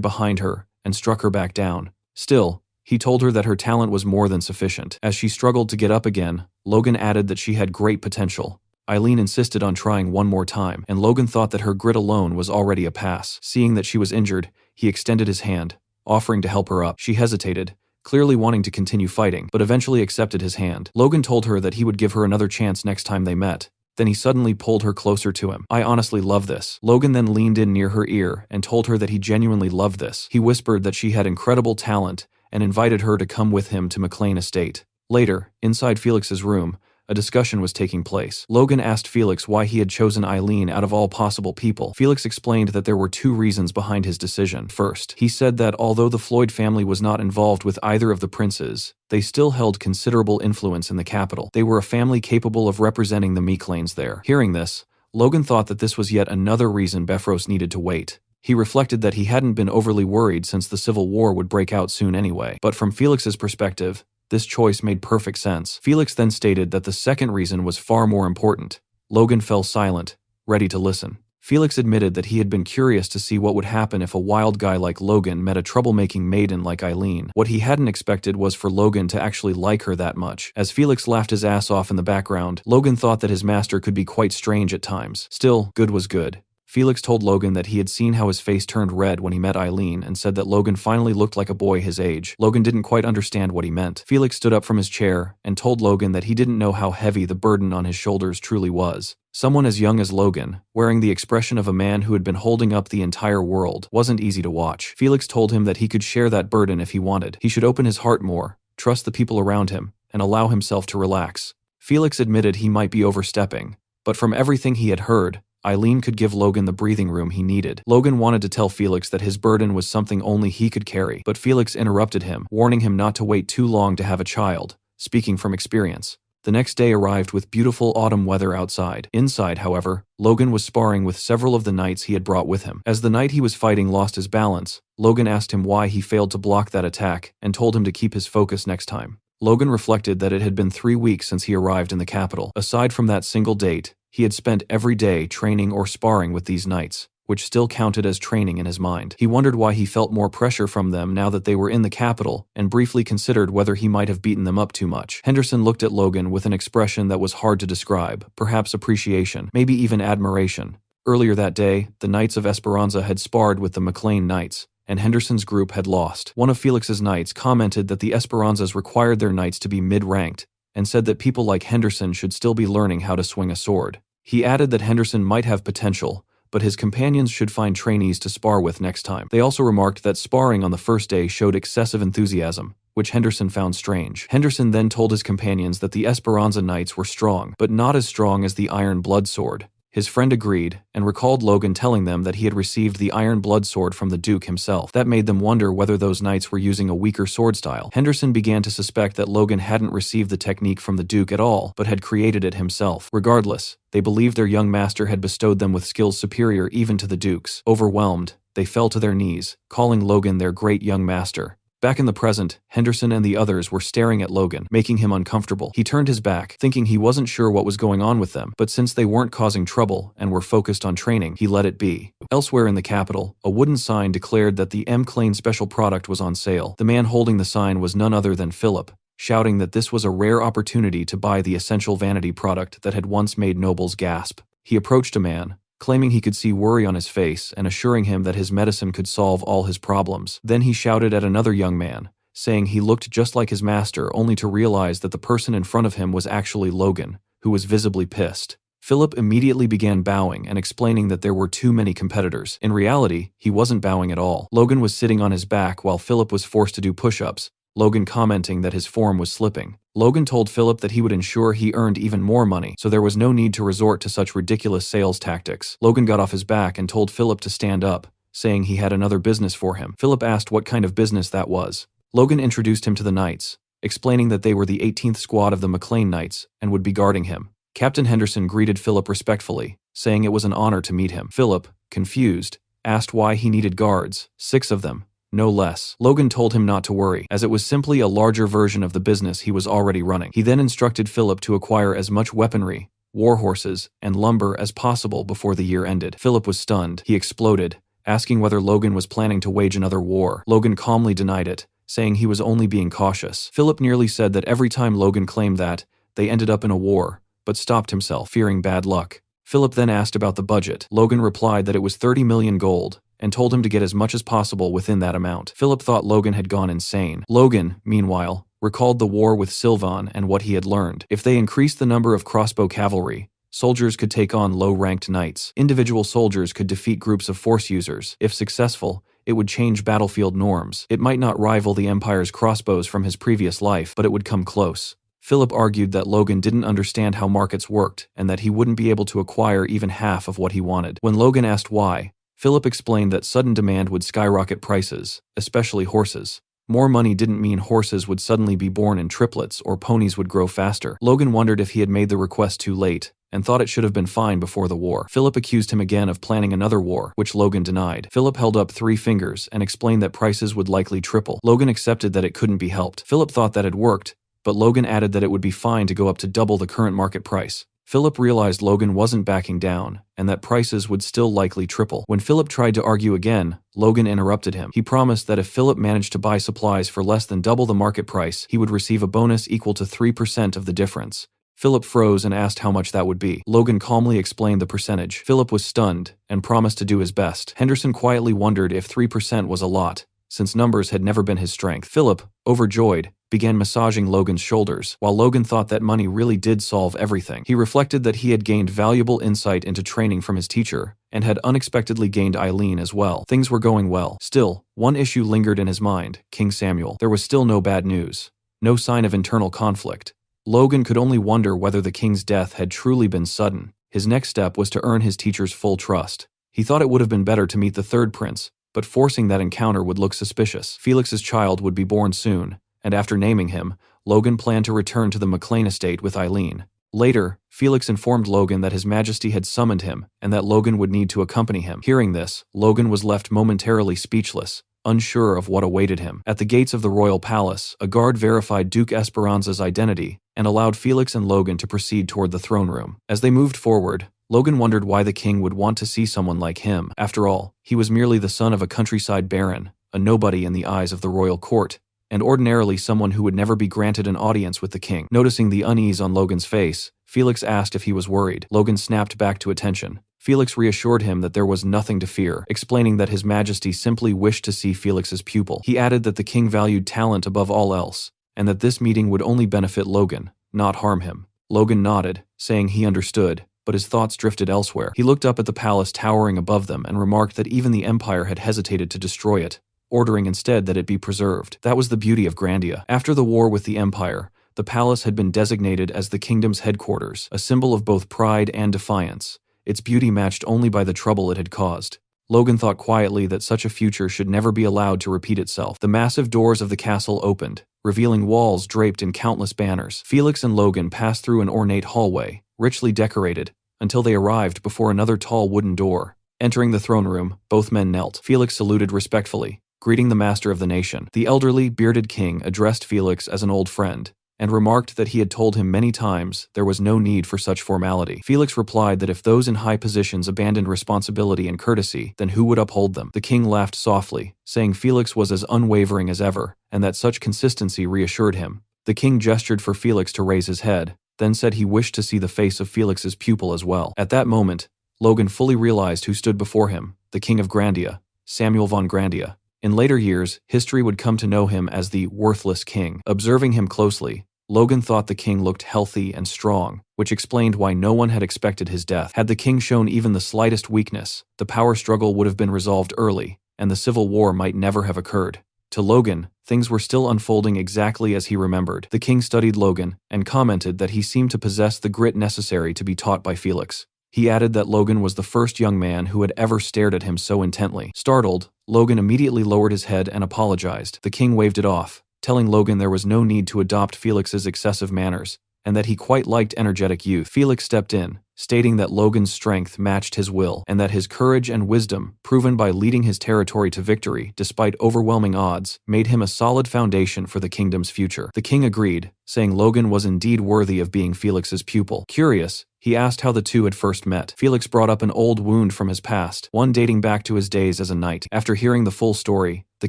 behind her and struck her back down. Still, he told her that her talent was more than sufficient. As she struggled to get up again, Logan added that she had great potential. Eileen insisted on trying one more time, and Logan thought that her grit alone was already a pass. Seeing that she was injured, he extended his hand, offering to help her up. She hesitated, clearly wanting to continue fighting, but eventually accepted his hand. Logan told her that he would give her another chance next time they met. Then he suddenly pulled her closer to him. "I honestly love this." Logan then leaned in near her ear and told her that he genuinely loved this. He whispered that she had incredible talent and invited her to come with him to McLean Estate. Later, inside Felix's room, a discussion was taking place. Logan asked Felix why he had chosen Eileen out of all possible people. Felix explained that there were two reasons behind his decision. First, he said that although the Floyd family was not involved with either of the princes, they still held considerable influence in the capital. They were a family capable of representing the McLeans there. Hearing this, Logan thought that this was yet another reason Befros needed to wait. He reflected that he hadn't been overly worried since the Civil War would break out soon anyway. But from Felix's perspective, this choice made perfect sense. Felix then stated that the second reason was far more important. Logan fell silent, ready to listen. Felix admitted that he had been curious to see what would happen if a wild guy like Logan met a troublemaking maiden like Eileen. What he hadn't expected was for Logan to actually like her that much. As Felix laughed his ass off in the background, Logan thought that his master could be quite strange at times. Still, good was good. Felix told Logan that he had seen how his face turned red when he met Eileen and said that Logan finally looked like a boy his age. Logan didn't quite understand what he meant. Felix stood up from his chair and told Logan that he didn't know how heavy the burden on his shoulders truly was. Someone as young as Logan, wearing the expression of a man who had been holding up the entire world, wasn't easy to watch. Felix told him that he could share that burden if he wanted. He should open his heart more, trust the people around him, and allow himself to relax. Felix admitted he might be overstepping, but from everything he had heard, Eileen could give Logan the breathing room he needed. Logan wanted to tell Felix that his burden was something only he could carry, but Felix interrupted him, warning him not to wait too long to have a child, speaking from experience. The next day arrived with beautiful autumn weather outside. Inside, however, Logan was sparring with several of the knights he had brought with him. As the knight he was fighting lost his balance, Logan asked him why he failed to block that attack and told him to keep his focus next time. Logan reflected that it had been 3 weeks since he arrived in the capital. Aside from that single date, he had spent every day training or sparring with these knights, which still counted as training in his mind. He wondered why he felt more pressure from them now that they were in the capital, and briefly considered whether he might have beaten them up too much. Henderson looked at Logan with an expression that was hard to describe, perhaps appreciation, maybe even admiration. Earlier that day, the Knights of Esperanza had sparred with the McLean Knights, and Henderson's group had lost. One of Felix's knights commented that the Esperanzas required their knights to be mid-ranked, and said that people like Henderson should still be learning how to swing a sword. He added that Henderson might have potential, but his companions should find trainees to spar with next time. They also remarked that sparring on the first day showed excessive enthusiasm, which Henderson found strange. Henderson then told his companions that the Esperanza Knights were strong, but not as strong as the Iron Blood Sword. His friend agreed, and recalled Logan telling them that he had received the Iron Blood Sword from the Duke himself. That made them wonder whether those knights were using a weaker sword style. Henderson began to suspect that Logan hadn't received the technique from the Duke at all, but had created it himself. Regardless, they believed their young master had bestowed them with skills superior even to the Duke's. Overwhelmed, they fell to their knees, calling Logan their great young master. Back in the present, Henderson and the others were staring at Logan, making him uncomfortable. He turned his back, thinking he wasn't sure what was going on with them, but since they weren't causing trouble and were focused on training, he let it be. Elsewhere in the capital, a wooden sign declared that the M. special product was on sale. The man holding the sign was none other than Philip, shouting that this was a rare opportunity to buy the essential vanity product that had once made nobles gasp. He approached a man, claiming he could see worry on his face and assuring him that his medicine could solve all his problems. Then he shouted at another young man, saying he looked just like his master, only to realize that the person in front of him was actually Logan, who was visibly pissed. Philip immediately began bowing and explaining that there were too many competitors. In reality, he wasn't bowing at all. Logan was sitting on his back while Philip was forced to do push-ups, Logan commenting that his form was slipping. Logan told Philip that he would ensure he earned even more money, so there was no need to resort to such ridiculous sales tactics. Logan got off his back and told Philip to stand up, saying he had another business for him. Philip asked what kind of business that was. Logan introduced him to the Knights, explaining that they were the 18th squad of the McLean Knights and would be guarding him. Captain Henderson greeted Philip respectfully, saying it was an honor to meet him. Philip, confused, asked why he needed guards, 6 of them, no less. Logan told him not to worry, as it was simply a larger version of the business he was already running. He then instructed Philip to acquire as much weaponry, war horses, and lumber as possible before the year ended. Philip was stunned. He exploded, asking whether Logan was planning to wage another war. Logan calmly denied it, saying he was only being cautious. Philip nearly said that every time Logan claimed that, they ended up in a war, but stopped himself, fearing bad luck. Philip then asked about the budget. Logan replied that it was 30 million gold, and told him to get as much as possible within that amount. Philip thought Logan had gone insane. Logan, meanwhile, recalled the war with Sylvan and what he had learned. If they increased the number of crossbow cavalry, soldiers could take on low-ranked knights. Individual soldiers could defeat groups of force users. If successful, it would change battlefield norms. It might not rival the Empire's crossbows from his previous life, but it would come close. Philip argued that Logan didn't understand how markets worked and that he wouldn't be able to acquire even half of what he wanted. When Logan asked why, Philip explained that sudden demand would skyrocket prices, especially horses. More money didn't mean horses would suddenly be born in triplets or ponies would grow faster. Logan wondered if he had made the request too late, and thought it should have been fine before the war. Philip accused him again of planning another war, which Logan denied. Philip held up 3 fingers and explained that prices would likely triple. Logan accepted that it couldn't be helped. Philip thought that had worked, but Logan added that it would be fine to go up to double the current market price. Philip realized Logan wasn't backing down, and that prices would still likely triple. When Philip tried to argue again, Logan interrupted him. He promised that if Philip managed to buy supplies for less than double the market price, he would receive a bonus equal to 3% of the difference. Philip froze and asked how much that would be. Logan calmly explained the percentage. Philip was stunned, and promised to do his best. Henderson quietly wondered if 3% was a lot, since numbers had never been his strength. Philip, overjoyed, began massaging Logan's shoulders, while Logan thought that money really did solve everything. He reflected that he had gained valuable insight into training from his teacher, and had unexpectedly gained Eileen as well. Things were going well. Still, one issue lingered in his mind: King Samuel. There was still no bad news, no sign of internal conflict. Logan could only wonder whether the king's death had truly been sudden. His next step was to earn his teacher's full trust. He thought it would have been better to meet the third prince, but forcing that encounter would look suspicious. Felix's child would be born soon, and after naming him, Logan planned to return to the McLean estate with Eileen. Later, Felix informed Logan that His Majesty had summoned him and that Logan would need to accompany him. Hearing this, Logan was left momentarily speechless, unsure of what awaited him. At the gates of the royal palace, a guard verified Duke Esperanza's identity and allowed Felix and Logan to proceed toward the throne room. As they moved forward, Logan wondered why the king would want to see someone like him. After all, he was merely the son of a countryside baron, a nobody in the eyes of the royal court, and ordinarily someone who would never be granted an audience with the king. Noticing the unease on Logan's face, Felix asked if he was worried. Logan snapped back to attention. Felix reassured him that there was nothing to fear, explaining that His Majesty simply wished to see Felix's pupil. He added that the king valued talent above all else, and that this meeting would only benefit Logan, not harm him. Logan nodded, saying he understood, but his thoughts drifted elsewhere. He looked up at the palace towering above them and remarked that even the Empire had hesitated to destroy it, ordering instead that it be preserved. That was the beauty of Grandia. After the war with the Empire, the palace had been designated as the kingdom's headquarters, a symbol of both pride and defiance, its beauty matched only by the trouble it had caused. Logan thought quietly that such a future should never be allowed to repeat itself. The massive doors of the castle opened, revealing walls draped in countless banners. Felix and Logan passed through an ornate hallway, richly decorated, until they arrived before another tall wooden door. Entering the throne room, both men knelt. Felix saluted respectfully, greeting the master of the nation. The elderly, bearded king addressed Felix as an old friend, and remarked that he had told him many times there was no need for such formality. Felix replied that if those in high positions abandoned responsibility and courtesy, then who would uphold them? The king laughed softly, saying Felix was as unwavering as ever, and that such consistency reassured him. The king gestured for Felix to raise his head, then said he wished to see the face of Felix's pupil as well. At that moment, Logan fully realized who stood before him, the King of Grandia, Samuel von Grandia. In later years, history would come to know him as the worthless king. Observing him closely, Logan thought the king looked healthy and strong, which explained why no one had expected his death. Had the king shown even the slightest weakness, the power struggle would have been resolved early, and the civil war might never have occurred. To Logan, things were still unfolding exactly as he remembered. The king studied Logan and commented that he seemed to possess the grit necessary to be taught by Felix. He added that Logan was the first young man who had ever stared at him so intently. Startled, Logan immediately lowered his head and apologized. The king waved it off, telling Logan there was no need to adopt Felix's excessive manners, and that he quite liked energetic youth. Felix stepped in, stating that Logan's strength matched his will, and that his courage and wisdom, proven by leading his territory to victory despite overwhelming odds, made him a solid foundation for the kingdom's future. The king agreed, saying Logan was indeed worthy of being Felix's pupil. Curious, he asked how the two had first met. Felix brought up an old wound from his past, one dating back to his days as a knight. After hearing the full story, the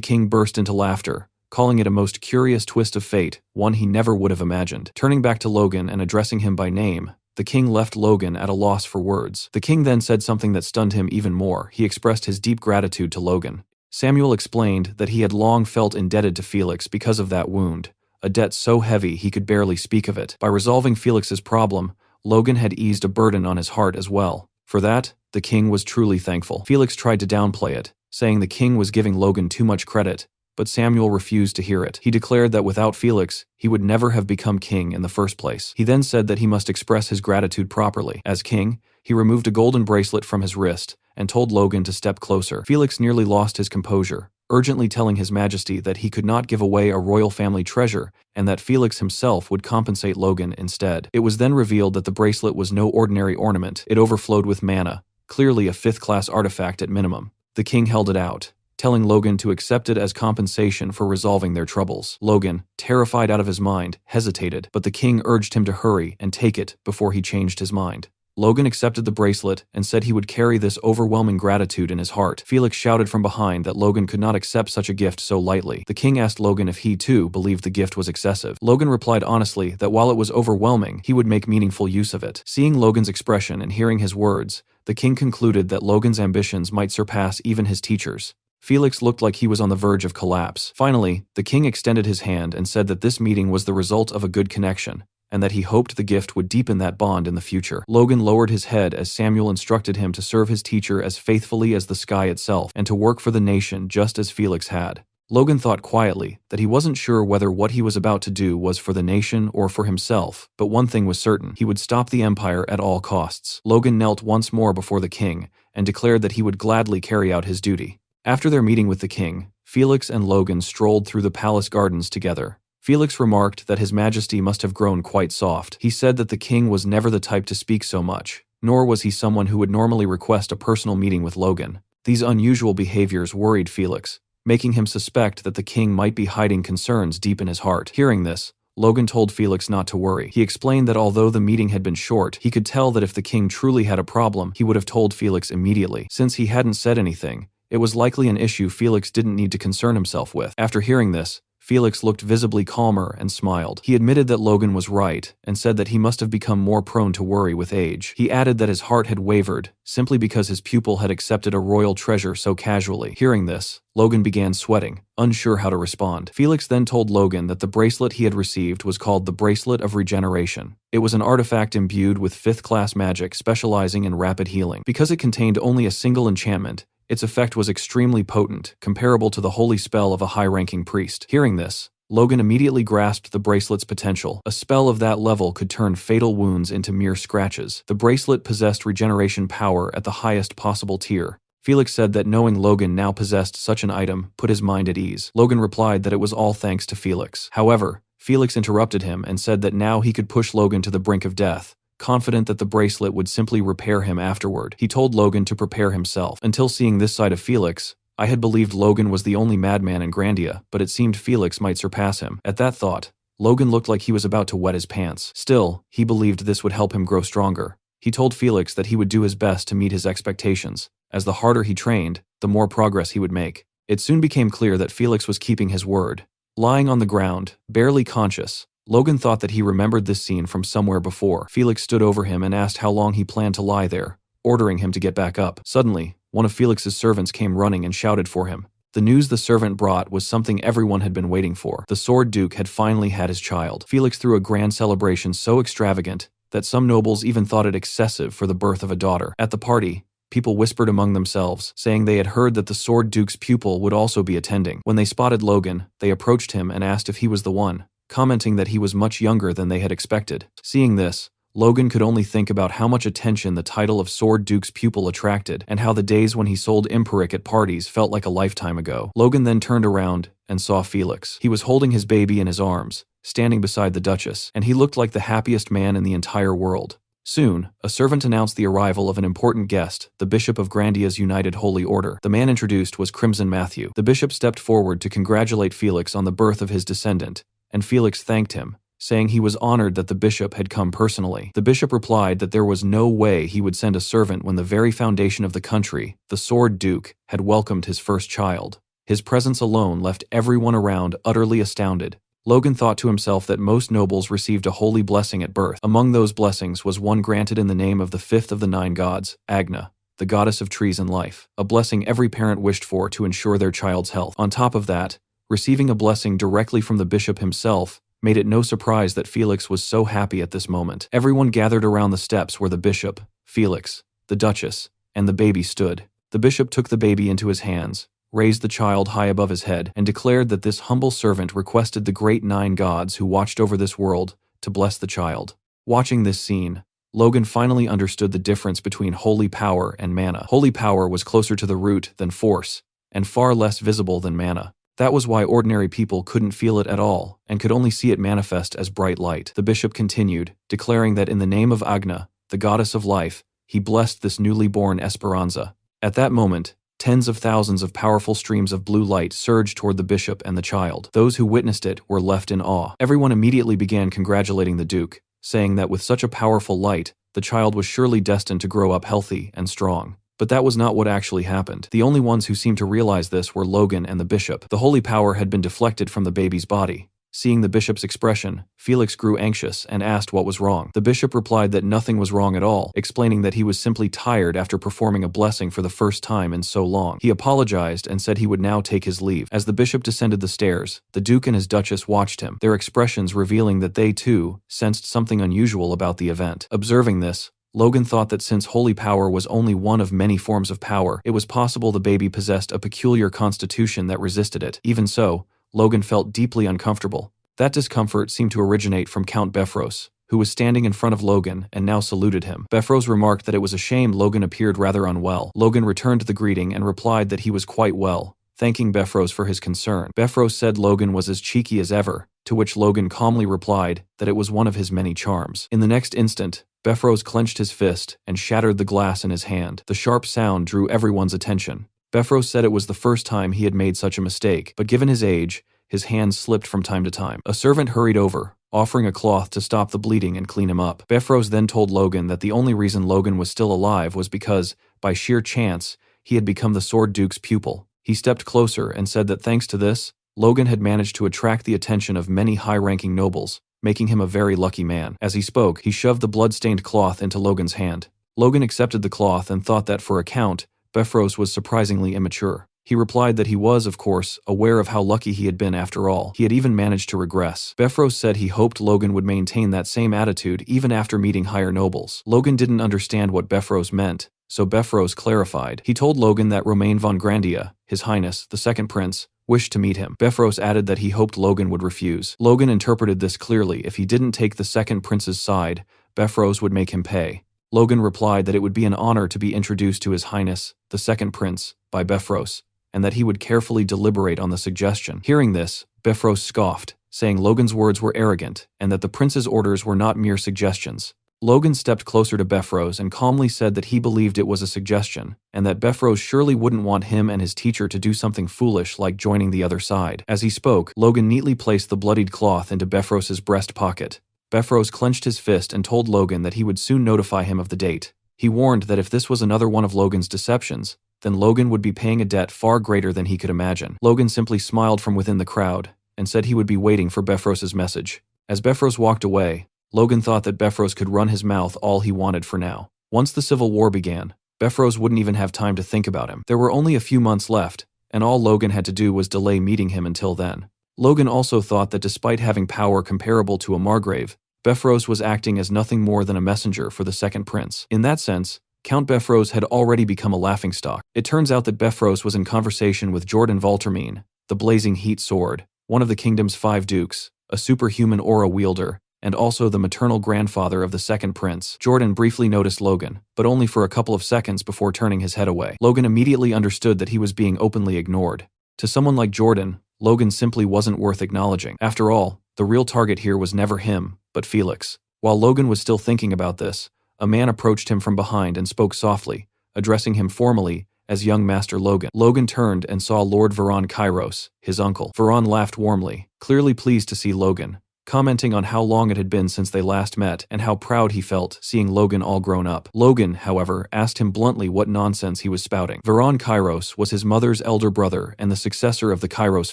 king burst into laughter, calling it a most curious twist of fate, one he never would have imagined. Turning back to Logan and addressing him by name, the king left Logan at a loss for words. The king then said something that stunned him even more. He expressed his deep gratitude to Logan. Samuel explained that he had long felt indebted to Felix because of that wound, a debt so heavy he could barely speak of it. By resolving Felix's problem, Logan had eased a burden on his heart as well. For that, the king was truly thankful. Felix tried to downplay it, saying the king was giving Logan too much credit, but Samuel refused to hear it. He declared that without Felix, he would never have become king in the first place. He then said that he must express his gratitude properly. As king, he removed a golden bracelet from his wrist and told Logan to step closer. Felix nearly lost his composure, urgently telling His Majesty that he could not give away a royal family treasure and that Felix himself would compensate Logan instead. It was then revealed that the bracelet was no ordinary ornament. It overflowed with mana, clearly a fifth-class artifact at minimum. The king held it out, telling Logan to accept it as compensation for resolving their troubles. Logan, terrified out of his mind, hesitated, but the king urged him to hurry and take it before he changed his mind. Logan accepted the bracelet and said he would carry this overwhelming gratitude in his heart. Felix shouted from behind that Logan could not accept such a gift so lightly. The king asked Logan if he too believed the gift was excessive. Logan replied honestly that while it was overwhelming, he would make meaningful use of it. Seeing Logan's expression and hearing his words, the king concluded that Logan's ambitions might surpass even his teachers. Felix looked like he was on the verge of collapse. Finally, the king extended his hand and said that this meeting was the result of a good connection, and that he hoped the gift would deepen that bond in the future. Logan lowered his head as Samuel instructed him to serve his teacher as faithfully as the sky itself and to work for the nation just as Felix had. Logan thought quietly that he wasn't sure whether what he was about to do was for the nation or for himself, but one thing was certain: he would stop the empire at all costs. Logan knelt once more before the king and declared that he would gladly carry out his duty. After their meeting with the king, Felix and Logan strolled through the palace gardens together. Felix remarked that His Majesty must have grown quite soft. He said that the king was never the type to speak so much, nor was he someone who would normally request a personal meeting with Logan. These unusual behaviors worried Felix, making him suspect that the king might be hiding concerns deep in his heart. Hearing this, Logan told Felix not to worry. He explained that although the meeting had been short, he could tell that if the king truly had a problem, he would have told Felix immediately. Since he hadn't said anything, it was likely an issue Felix didn't need to concern himself with. After hearing this, Felix looked visibly calmer and smiled. He admitted that Logan was right and said that he must have become more prone to worry with age. He added that his heart had wavered, simply because his pupil had accepted a royal treasure so casually. Hearing this, Logan began sweating, unsure how to respond. Felix then told Logan that the bracelet he had received was called the Bracelet of Regeneration. It was an artifact imbued with fifth-class magic specializing in rapid healing. Because it contained only a single enchantment, its effect was extremely potent, comparable to the holy spell of a high-ranking priest. Hearing this, Logan immediately grasped the bracelet's potential. A spell of that level could turn fatal wounds into mere scratches. The bracelet possessed regeneration power at the highest possible tier. Felix said that knowing Logan now possessed such an item put his mind at ease. Logan replied that it was all thanks to Felix. However, Felix interrupted him and said that now he could push Logan to the brink of death, confident that the bracelet would simply repair him afterward. He told Logan to prepare himself. Until seeing this side of Felix, I had believed Logan was the only madman in Grandia, but it seemed Felix might surpass him. At that thought, Logan looked like he was about to wet his pants. Still, he believed this would help him grow stronger. He told Felix that he would do his best to meet his expectations, as the harder he trained, the more progress he would make. It soon became clear that Felix was keeping his word. Lying on the ground, barely conscious, Logan thought that he remembered this scene from somewhere before. Felix stood over him and asked how long he planned to lie there, ordering him to get back up. Suddenly, one of Felix's servants came running and shouted for him. The news the servant brought was something everyone had been waiting for. The Sword Duke had finally had his child. Felix threw a grand celebration so extravagant that some nobles even thought it excessive for the birth of a daughter. At the party, people whispered among themselves, saying they had heard that the Sword Duke's pupil would also be attending. When they spotted Logan, they approached him and asked if he was the one, commenting that he was much younger than they had expected. Seeing this, Logan could only think about how much attention the title of Sword Duke's pupil attracted and how the days when he sold Imperic at parties felt like a lifetime ago. Logan then turned around and saw Felix. He was holding his baby in his arms, standing beside the Duchess, and he looked like the happiest man in the entire world. Soon, a servant announced the arrival of an important guest, the Bishop of Grandia's United Holy Order. The man introduced was Crimson Matthew. The bishop stepped forward to congratulate Felix on the birth of his descendant, and Felix thanked him, saying he was honored that the bishop had come personally. The bishop replied that there was no way he would send a servant when the very foundation of the country, the Sword Duke, had welcomed his first child. His presence alone left everyone around utterly astounded. Logan thought to himself that most nobles received a holy blessing at birth. Among those blessings was one granted in the name of the fifth of the 9 gods, Agna, the goddess of trees and life, a blessing every parent wished for to ensure their child's health. On top of that, receiving a blessing directly from the bishop himself made it no surprise that Felix was so happy at this moment. Everyone gathered around the steps where the bishop, Felix, the Duchess, and the baby stood. The bishop took the baby into his hands, raised the child high above his head, and declared that this humble servant requested the great 9 gods who watched over this world to bless the child. Watching this scene, Logan finally understood the difference between holy power and mana. Holy power was closer to the root than force, and far less visible than mana. That was why ordinary people couldn't feel it at all, and could only see it manifest as bright light. The bishop continued, declaring that in the name of Agna, the goddess of life, he blessed this newly born Esperanza. At that moment, tens of thousands of powerful streams of blue light surged toward the bishop and the child. Those who witnessed it were left in awe. Everyone immediately began congratulating the Duke, saying that with such a powerful light, the child was surely destined to grow up healthy and strong. But that was not what actually happened. The only ones who seemed to realize this were Logan and the bishop. The holy power had been deflected from the baby's body. Seeing the bishop's expression, Felix grew anxious and asked what was wrong. The bishop replied that nothing was wrong at all, explaining that he was simply tired after performing a blessing for the first time in so long. He apologized and said he would now take his leave. As the bishop descended the stairs, the Duke and his Duchess watched him, their expressions revealing that they too sensed something unusual about the event. Observing this, Logan thought that since holy power was only one of many forms of power, it was possible the baby possessed a peculiar constitution that resisted it. Even so, Logan felt deeply uncomfortable. That discomfort seemed to originate from Count Befros, who was standing in front of Logan and now saluted him. Befros remarked that it was a shame Logan appeared rather unwell. Logan returned the greeting and replied that he was quite well, thanking Befros for his concern. Befros said Logan was as cheeky as ever, to which Logan calmly replied that it was one of his many charms. In the next instant, Befros clenched his fist and shattered the glass in his hand. The sharp sound drew everyone's attention. Befros said it was the first time he had made such a mistake, but given his age, his hands slipped from time to time. A servant hurried over, offering a cloth to stop the bleeding and clean him up. Befros then told Logan that the only reason Logan was still alive was because, by sheer chance, he had become the Sword Duke's pupil. He stepped closer and said that thanks to this, Logan had managed to attract the attention of many high-ranking nobles, making him a very lucky man. As he spoke, he shoved the blood-stained cloth into Logan's hand. Logan accepted the cloth and thought that for a count, Befros was surprisingly immature. He replied that he was, of course, aware of how lucky he had been after all. He had even managed to regress. Befros said he hoped Logan would maintain that same attitude even after meeting higher nobles. Logan didn't understand what Befros meant, so Befros clarified. He told Logan that Romain von Grandia, His Highness, the second prince, wished to meet him. Befros added that he hoped Logan would refuse. Logan interpreted this clearly. If he didn't take the second prince's side, Befros would make him pay. Logan replied that it would be an honor to be introduced to His Highness, the second prince, by Befros, and that he would carefully deliberate on the suggestion. Hearing this, Befros scoffed, saying Logan's words were arrogant and that the prince's orders were not mere suggestions. Logan stepped closer to Befrose and calmly said that he believed it was a suggestion, and that Befrose surely wouldn't want him and his teacher to do something foolish like joining the other side. As he spoke, Logan neatly placed the bloodied cloth into Befrose's breast pocket. Befrose clenched his fist and told Logan that he would soon notify him of the date. He warned that if this was another one of Logan's deceptions, then Logan would be paying a debt far greater than he could imagine. Logan simply smiled from within the crowd and said he would be waiting for Befrose's message. As Befrose walked away, Logan thought that Befrose could run his mouth all he wanted for now. Once the Civil War began, Befrose wouldn't even have time to think about him. There were only a few months left, and all Logan had to do was delay meeting him until then. Logan also thought that despite having power comparable to a Margrave, Befrose was acting as nothing more than a messenger for the second prince. In that sense, Count Befrose had already become a laughingstock. It turns out that Befrose was in conversation with Jordan Valtermine, the Blazing Heat Sword, one of the kingdom's 5 dukes, a superhuman aura wielder, and also the maternal grandfather of the second prince. Jordan briefly noticed Logan, but only for a couple of seconds before turning his head away. Logan immediately understood that he was being openly ignored. To someone like Jordan, Logan simply wasn't worth acknowledging. After all, the real target here was never him, but Felix. While Logan was still thinking about this, a man approached him from behind and spoke softly, addressing him formally as young Master Logan. Logan turned and saw Lord Veron Kairos, his uncle. Veron laughed warmly, clearly pleased to see Logan, commenting on how long it had been since they last met and how proud he felt seeing Logan all grown up. Logan, however, asked him bluntly what nonsense he was spouting. Veron Kairos was his mother's elder brother and the successor of the Kairos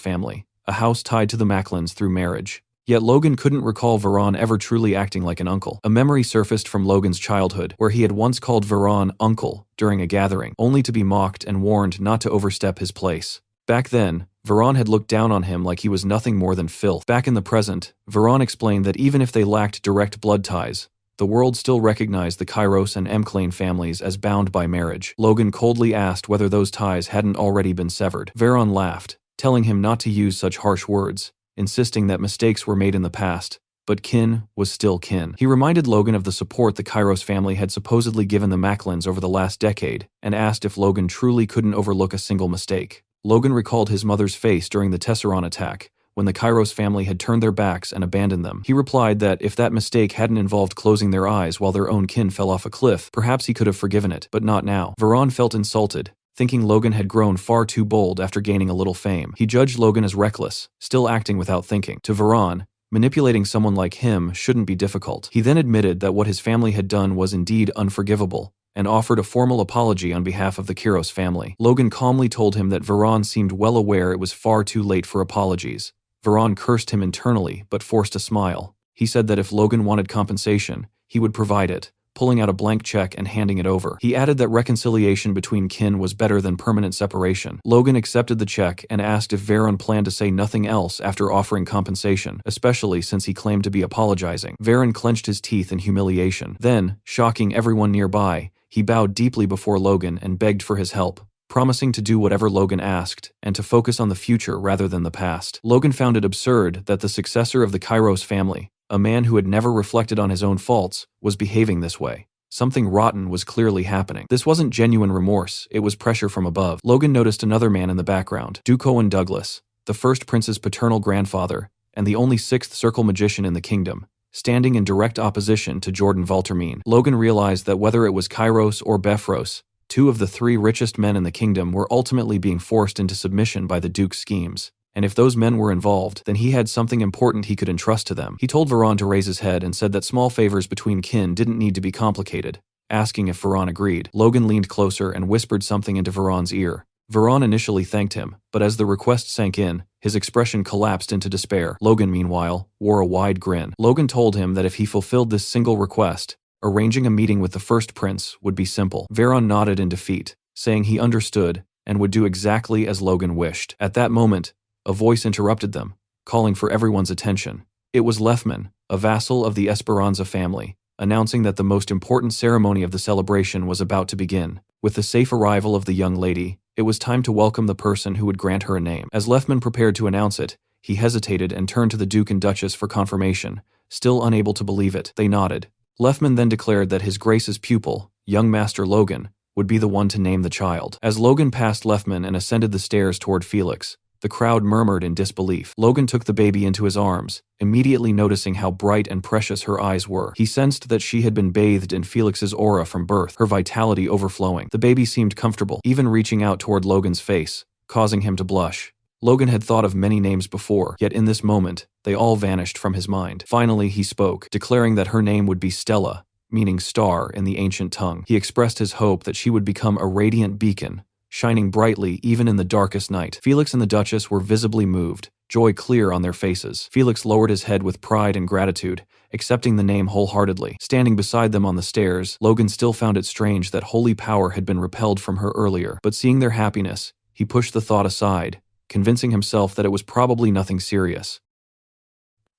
family, a house tied to the Macklins through marriage. Yet Logan couldn't recall Veron ever truly acting like an uncle. A memory surfaced from Logan's childhood, where he had once called Veron uncle during a gathering, only to be mocked and warned not to overstep his place. Back then, Veron had looked down on him like he was nothing more than filth. Back in the present, Veron explained that even if they lacked direct blood ties, the world still recognized the Kairos and Mclane families as bound by marriage. Logan coldly asked whether those ties hadn't already been severed. Veron laughed, telling him not to use such harsh words, insisting that mistakes were made in the past, but kin was still kin. He reminded Logan of the support the Kairos family had supposedly given the Macklins over the last decade, and asked if Logan truly couldn't overlook a single mistake. Logan recalled his mother's face during the Tesseron attack, when the Kairos family had turned their backs and abandoned them. He replied that if that mistake hadn't involved closing their eyes while their own kin fell off a cliff, perhaps he could have forgiven it, but not now. Veron felt insulted, thinking Logan had grown far too bold after gaining a little fame. He judged Logan as reckless, still acting without thinking. To Veron, manipulating someone like him shouldn't be difficult. He then admitted that what his family had done was indeed unforgivable, and offered a formal apology on behalf of the Kairos family. Logan calmly told him that Veron seemed well aware it was far too late for apologies. Veron cursed him internally, but forced a smile. He said that if Logan wanted compensation, he would provide it, pulling out a blank check and handing it over. He added that reconciliation between kin was better than permanent separation. Logan accepted the check and asked if Veron planned to say nothing else after offering compensation, especially since he claimed to be apologizing. Veron clenched his teeth in humiliation. Then, shocking everyone nearby, he bowed deeply before Logan and begged for his help, promising to do whatever Logan asked and to focus on the future rather than the past. Logan found it absurd that the successor of the Kairos family, a man who had never reflected on his own faults, was behaving this way. Something rotten was clearly happening. This wasn't genuine remorse, it was pressure from above. Logan noticed another man in the background, Duke Owen Douglas, the first prince's paternal grandfather, and the only sixth circle magician in the kingdom, standing in direct opposition to Jordan Valtermine. Logan realized that whether it was Kairos or Befrose, 2 of the 3 richest men in the kingdom were ultimately being forced into submission by the Duke's schemes. And if those men were involved, then he had something important he could entrust to them. He told Veron to raise his head and said that small favors between kin didn't need to be complicated, asking if Veron agreed. Logan leaned closer and whispered something into Veron's ear. Veron initially thanked him, but as the request sank in, his expression collapsed into despair. Logan, meanwhile, wore a wide grin. Logan told him that if he fulfilled this single request, arranging a meeting with the first prince would be simple. Veron nodded in defeat, saying he understood and would do exactly as Logan wished. At that moment, a voice interrupted them, calling for everyone's attention. It was Lefman, a vassal of the Esperanza family, announcing that the most important ceremony of the celebration was about to begin. With the safe arrival of the young lady, it was time to welcome the person who would grant her a name. As Lefman prepared to announce it, he hesitated and turned to the Duke and Duchess for confirmation, still unable to believe it. They nodded. Lefman then declared that His Grace's pupil, young Master Logan, would be the one to name the child. As Logan passed Lefman and ascended the stairs toward Felix, The crowd murmured in disbelief. Logan took the baby into his arms, immediately noticing how bright and precious her eyes were. He sensed that she had been bathed in Felix's aura from birth, her vitality overflowing. The baby seemed comfortable, even reaching out toward Logan's face, causing him to blush. Logan had thought of many names before, yet in this moment, they all vanished from his mind. Finally, he spoke, declaring that her name would be Stella, meaning star in the ancient tongue. He expressed his hope that she would become a radiant beacon, shining brightly even in the darkest night. Felix and the Duchess were visibly moved, joy clear on their faces. Felix lowered his head with pride and gratitude, accepting the name wholeheartedly. Standing beside them on the stairs, Logan still found it strange that holy power had been repelled from her earlier, but seeing their happiness, he pushed the thought aside, convincing himself that it was probably nothing serious.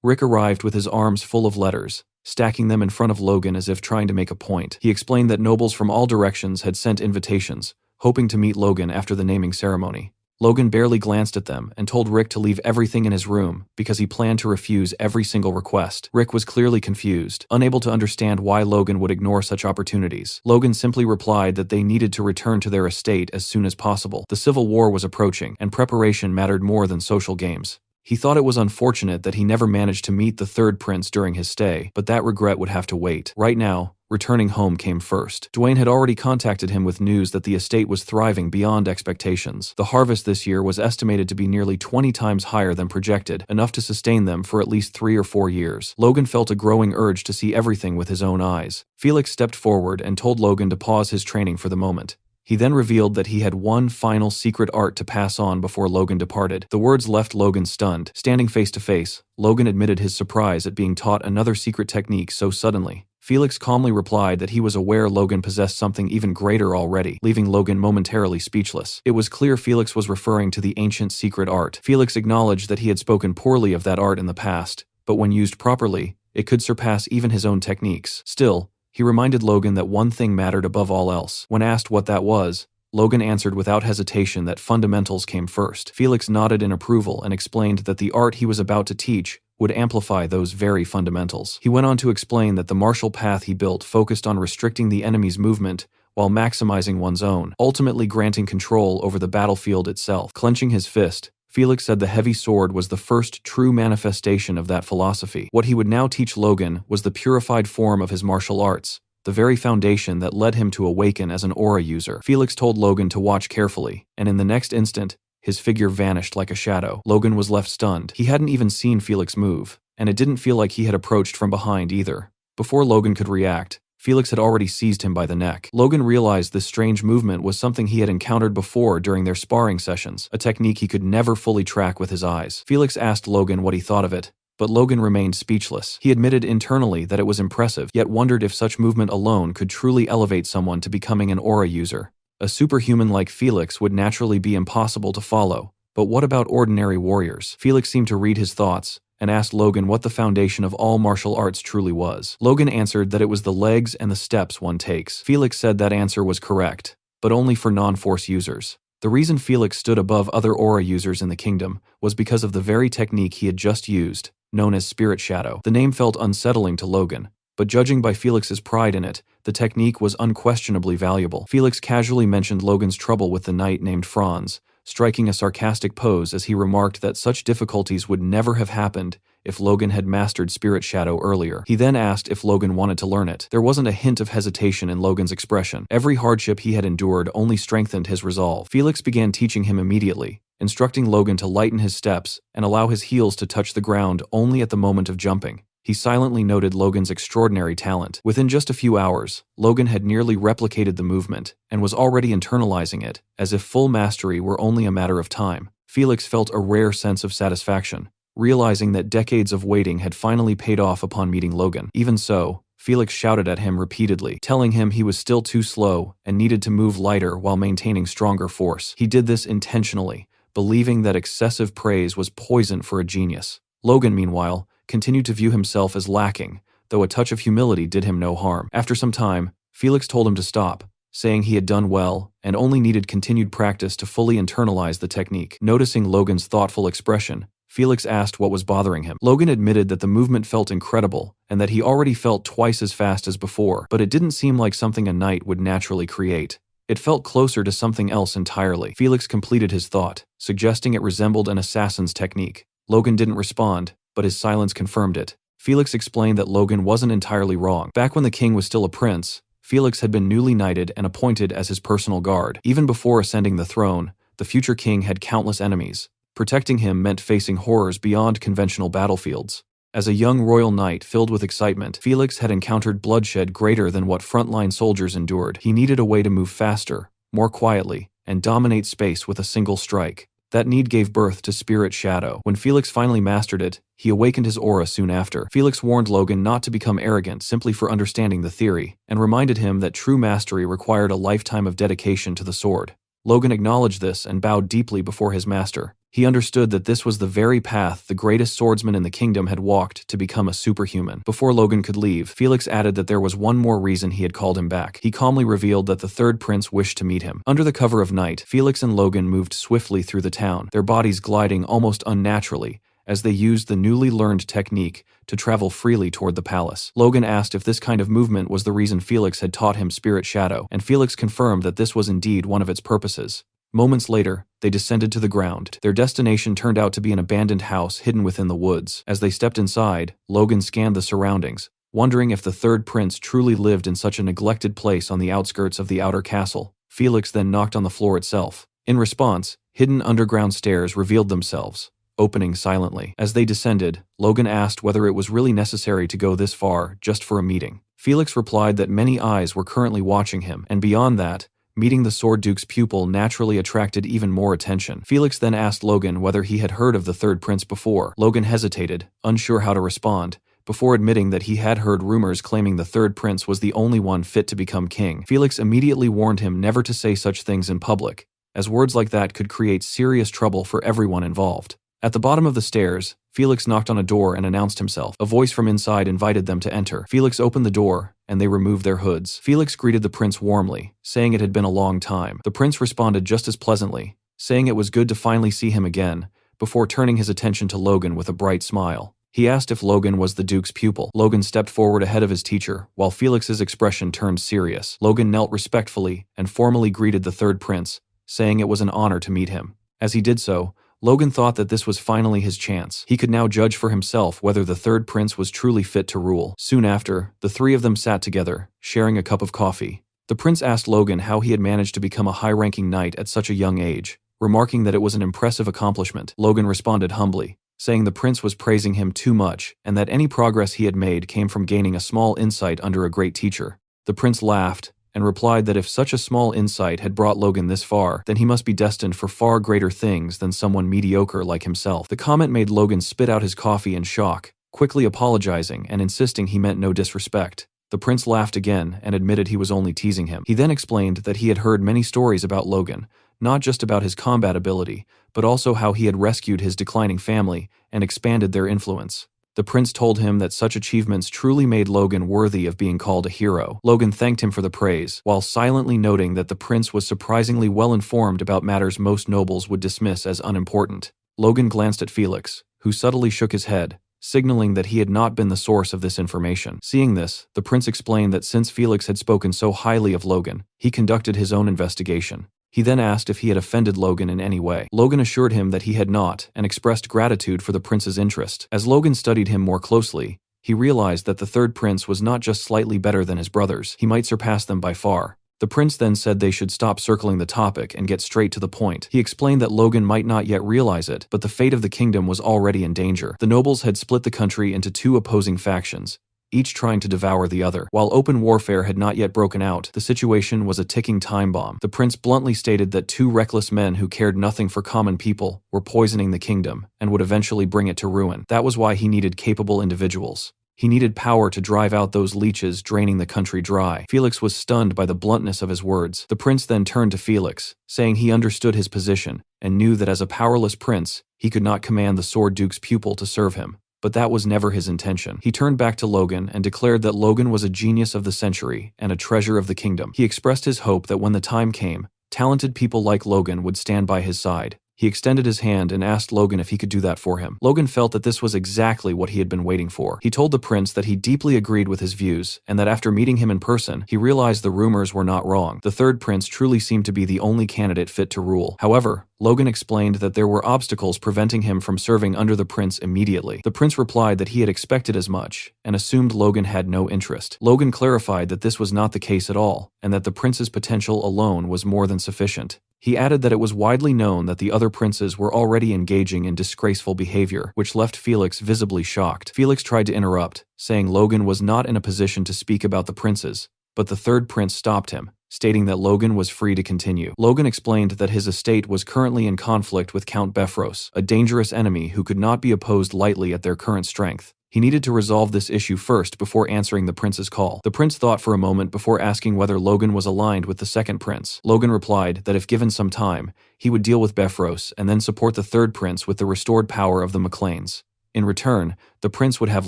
Rick arrived with his arms full of letters, stacking them in front of Logan as if trying to make a point. He explained that nobles from all directions had sent invitations, hoping to meet Logan after the naming ceremony. Logan barely glanced at them and told Rick to leave everything in his room because he planned to refuse every single request. Rick was clearly confused, unable to understand why Logan would ignore such opportunities. Logan simply replied that they needed to return to their estate as soon as possible. The Civil War was approaching, and preparation mattered more than social games. He thought it was unfortunate that he never managed to meet the third prince during his stay, but that regret would have to wait. Right now, returning home came first. Dwayne had already contacted him with news that the estate was thriving beyond expectations. The harvest this year was estimated to be nearly 20 times higher than projected, enough to sustain them for at least 3 or 4 years. Logan felt a growing urge to see everything with his own eyes. Felix stepped forward and told Logan to pause his training for the moment. He then revealed that he had one final secret art to pass on before Logan departed. The words left Logan stunned. Standing face to face, Logan admitted his surprise at being taught another secret technique so suddenly. Felix calmly replied that he was aware Logan possessed something even greater already, leaving Logan momentarily speechless. It was clear Felix was referring to the ancient secret art. Felix acknowledged that he had spoken poorly of that art in the past, but when used properly, it could surpass even his own techniques. Still, he reminded Logan that one thing mattered above all else. When asked what that was, Logan answered without hesitation that fundamentals came first. Felix nodded in approval and explained that the art he was about to teach would amplify those very fundamentals. He went on to explain that the martial path he built focused on restricting the enemy's movement while maximizing one's own, ultimately granting control over the battlefield itself. Clenching his fist, Felix said the heavy sword was the first true manifestation of that philosophy. What he would now teach Logan was the purified form of his martial arts, the very foundation that led him to awaken as an aura user. Felix told Logan to watch carefully, and in the next instant, his figure vanished like a shadow. Logan was left stunned. He hadn't even seen Felix move, and it didn't feel like he had approached from behind either. Before Logan could react, Felix had already seized him by the neck. Logan realized this strange movement was something he had encountered before during their sparring sessions, a technique he could never fully track with his eyes. Felix asked Logan what he thought of it, but Logan remained speechless. He admitted internally that it was impressive, yet wondered if such movement alone could truly elevate someone to becoming an aura user. A superhuman like Felix would naturally be impossible to follow, but what about ordinary warriors? Felix seemed to read his thoughts, and asked Logan what the foundation of all martial arts truly was. Logan answered that it was the legs and the steps one takes. Felix said that answer was correct, but only for non-force users. The reason Felix stood above other aura users in the kingdom was because of the very technique he had just used, known as Spirit Shadow. The name felt unsettling to Logan, but judging by Felix's pride in it, the technique was unquestionably valuable. Felix casually mentioned Logan's trouble with the knight named Franz, striking a sarcastic pose as he remarked that such difficulties would never have happened if Logan had mastered Spirit Shadow earlier. He then asked if Logan wanted to learn it. There wasn't a hint of hesitation in Logan's expression. Every hardship he had endured only strengthened his resolve. Felix began teaching him immediately, instructing Logan to lighten his steps and allow his heels to touch the ground only at the moment of jumping. He silently noted Logan's extraordinary talent. Within just a few hours, Logan had nearly replicated the movement and was already internalizing it, as if full mastery were only a matter of time. Felix felt a rare sense of satisfaction, realizing that decades of waiting had finally paid off upon meeting Logan. Even so, Felix shouted at him repeatedly, telling him he was still too slow and needed to move lighter while maintaining stronger force. He did this intentionally, believing that excessive praise was poison for a genius. Logan, meanwhile, continued to view himself as lacking, though a touch of humility did him no harm. After some time, Felix told him to stop, saying he had done well and only needed continued practice to fully internalize the technique. Noticing Logan's thoughtful expression, Felix asked what was bothering him. Logan admitted that the movement felt incredible and that he already felt twice as fast as before, but it didn't seem like something a knight would naturally create. It felt closer to something else entirely. Felix completed his thought, suggesting it resembled an assassin's technique. Logan didn't respond, but his silence confirmed it. Felix explained that Logan wasn't entirely wrong. Back when the king was still a prince, Felix had been newly knighted and appointed as his personal guard. Even before ascending the throne, the future king had countless enemies. Protecting him meant facing horrors beyond conventional battlefields. As a young royal knight filled with excitement, Felix had encountered bloodshed greater than what frontline soldiers endured. He needed a way to move faster, more quietly, and dominate space with a single strike. That need gave birth to Spirit Shadow. When Felix finally mastered it, he awakened his aura soon after. Felix warned Logan not to become arrogant simply for understanding the theory, and reminded him that true mastery required a lifetime of dedication to the sword. Logan acknowledged this and bowed deeply before his master. He understood that this was the very path the greatest swordsman in the kingdom had walked to become a superhuman. Before Logan could leave, Felix added that there was one more reason he had called him back. He calmly revealed that the third prince wished to meet him. Under the cover of night, Felix and Logan moved swiftly through the town, their bodies gliding almost unnaturally, as they used the newly learned technique to travel freely toward the palace. Logan asked if this kind of movement was the reason Felix had taught him Spirit Shadow, and Felix confirmed that this was indeed one of its purposes. Moments later, they descended to the ground. Their destination turned out to be an abandoned house hidden within the woods. As they stepped inside, Logan scanned the surroundings, wondering if the third prince truly lived in such a neglected place on the outskirts of the outer castle. Felix then knocked on the floor itself. In response, hidden underground stairs revealed themselves, opening silently. As they descended, Logan asked whether it was really necessary to go this far just for a meeting. Felix replied that many eyes were currently watching him, and beyond that, meeting the Sword Duke's pupil naturally attracted even more attention. Felix then asked Logan whether he had heard of the third prince before. Logan hesitated, unsure how to respond, before admitting that he had heard rumors claiming the third prince was the only one fit to become king. Felix immediately warned him never to say such things in public, as words like that could create serious trouble for everyone involved. At the bottom of the stairs, Felix knocked on a door and announced himself. A voice from inside invited them to enter. Felix opened the door, and they removed their hoods. Felix greeted the prince warmly, saying it had been a long time. The prince responded just as pleasantly, saying it was good to finally see him again, before turning his attention to Logan with a bright smile. He asked if Logan was the Duke's pupil. Logan stepped forward ahead of his teacher, while Felix's expression turned serious. Logan knelt respectfully and formally greeted the third prince, saying it was an honor to meet him. As he did so, Logan thought that this was finally his chance. He could now judge for himself whether the third prince was truly fit to rule. Soon after, the three of them sat together, sharing a cup of coffee. The prince asked Logan how he had managed to become a high-ranking knight at such a young age, remarking that it was an impressive accomplishment. Logan responded humbly, saying the prince was praising him too much and that any progress he had made came from gaining a small insight under a great teacher. The prince laughed and replied that if such a small insight had brought Logan this far, then he must be destined for far greater things than someone mediocre like himself. The comment made Logan spit out his coffee in shock, quickly apologizing and insisting he meant no disrespect. The prince laughed again and admitted he was only teasing him. He then explained that he had heard many stories about Logan, not just about his combat ability, but also how he had rescued his declining family and expanded their influence. The prince told him that such achievements truly made Logan worthy of being called a hero. Logan thanked him for the praise, while silently noting that the prince was surprisingly well informed about matters most nobles would dismiss as unimportant. Logan glanced at Felix, who subtly shook his head, signaling that he had not been the source of this information. Seeing this, the prince explained that since Felix had spoken so highly of Logan, he conducted his own investigation. He then asked if he had offended Logan in any way. Logan assured him that he had not and expressed gratitude for the prince's interest. As Logan studied him more closely, he realized that the third prince was not just slightly better than his brothers, he might surpass them by far. The prince then said they should stop circling the topic and get straight to the point. He explained that Logan might not yet realize it, but the fate of the kingdom was already in danger. The nobles had split the country into two opposing factions, each trying to devour the other. While open warfare had not yet broken out, the situation was a ticking time bomb. The prince bluntly stated that two reckless men who cared nothing for common people were poisoning the kingdom and would eventually bring it to ruin. That was why he needed capable individuals. He needed power to drive out those leeches draining the country dry. Felix was stunned by the bluntness of his words. The prince then turned to Felix, saying he understood his position and knew that as a powerless prince, he could not command the Sword Duke's pupil to serve him. But that was never his intention. He turned back to Logan and declared that Logan was a genius of the century and a treasure of the kingdom. He expressed his hope that when the time came, talented people like Logan would stand by his side. He extended his hand and asked Logan if he could do that for him. Logan felt that this was exactly what he had been waiting for. He told the prince that he deeply agreed with his views, and that after meeting him in person, he realized the rumors were not wrong. The third prince truly seemed to be the only candidate fit to rule. However, Logan explained that there were obstacles preventing him from serving under the prince immediately. The prince replied that he had expected as much, and assumed Logan had no interest. Logan clarified that this was not the case at all, and that the prince's potential alone was more than sufficient. He added that it was widely known that the other princes were already engaging in disgraceful behavior, which left Felix visibly shocked. Felix tried to interrupt, saying Logan was not in a position to speak about the princes, but the third prince stopped him, stating that Logan was free to continue. Logan explained that his estate was currently in conflict with Count Befros, a dangerous enemy who could not be opposed lightly at their current strength. He needed to resolve this issue first before answering the prince's call. The prince thought for a moment before asking whether Logan was aligned with the second prince. Logan replied that if given some time, he would deal with Befros and then support the third prince with the restored power of the McLeans. In return, the prince would have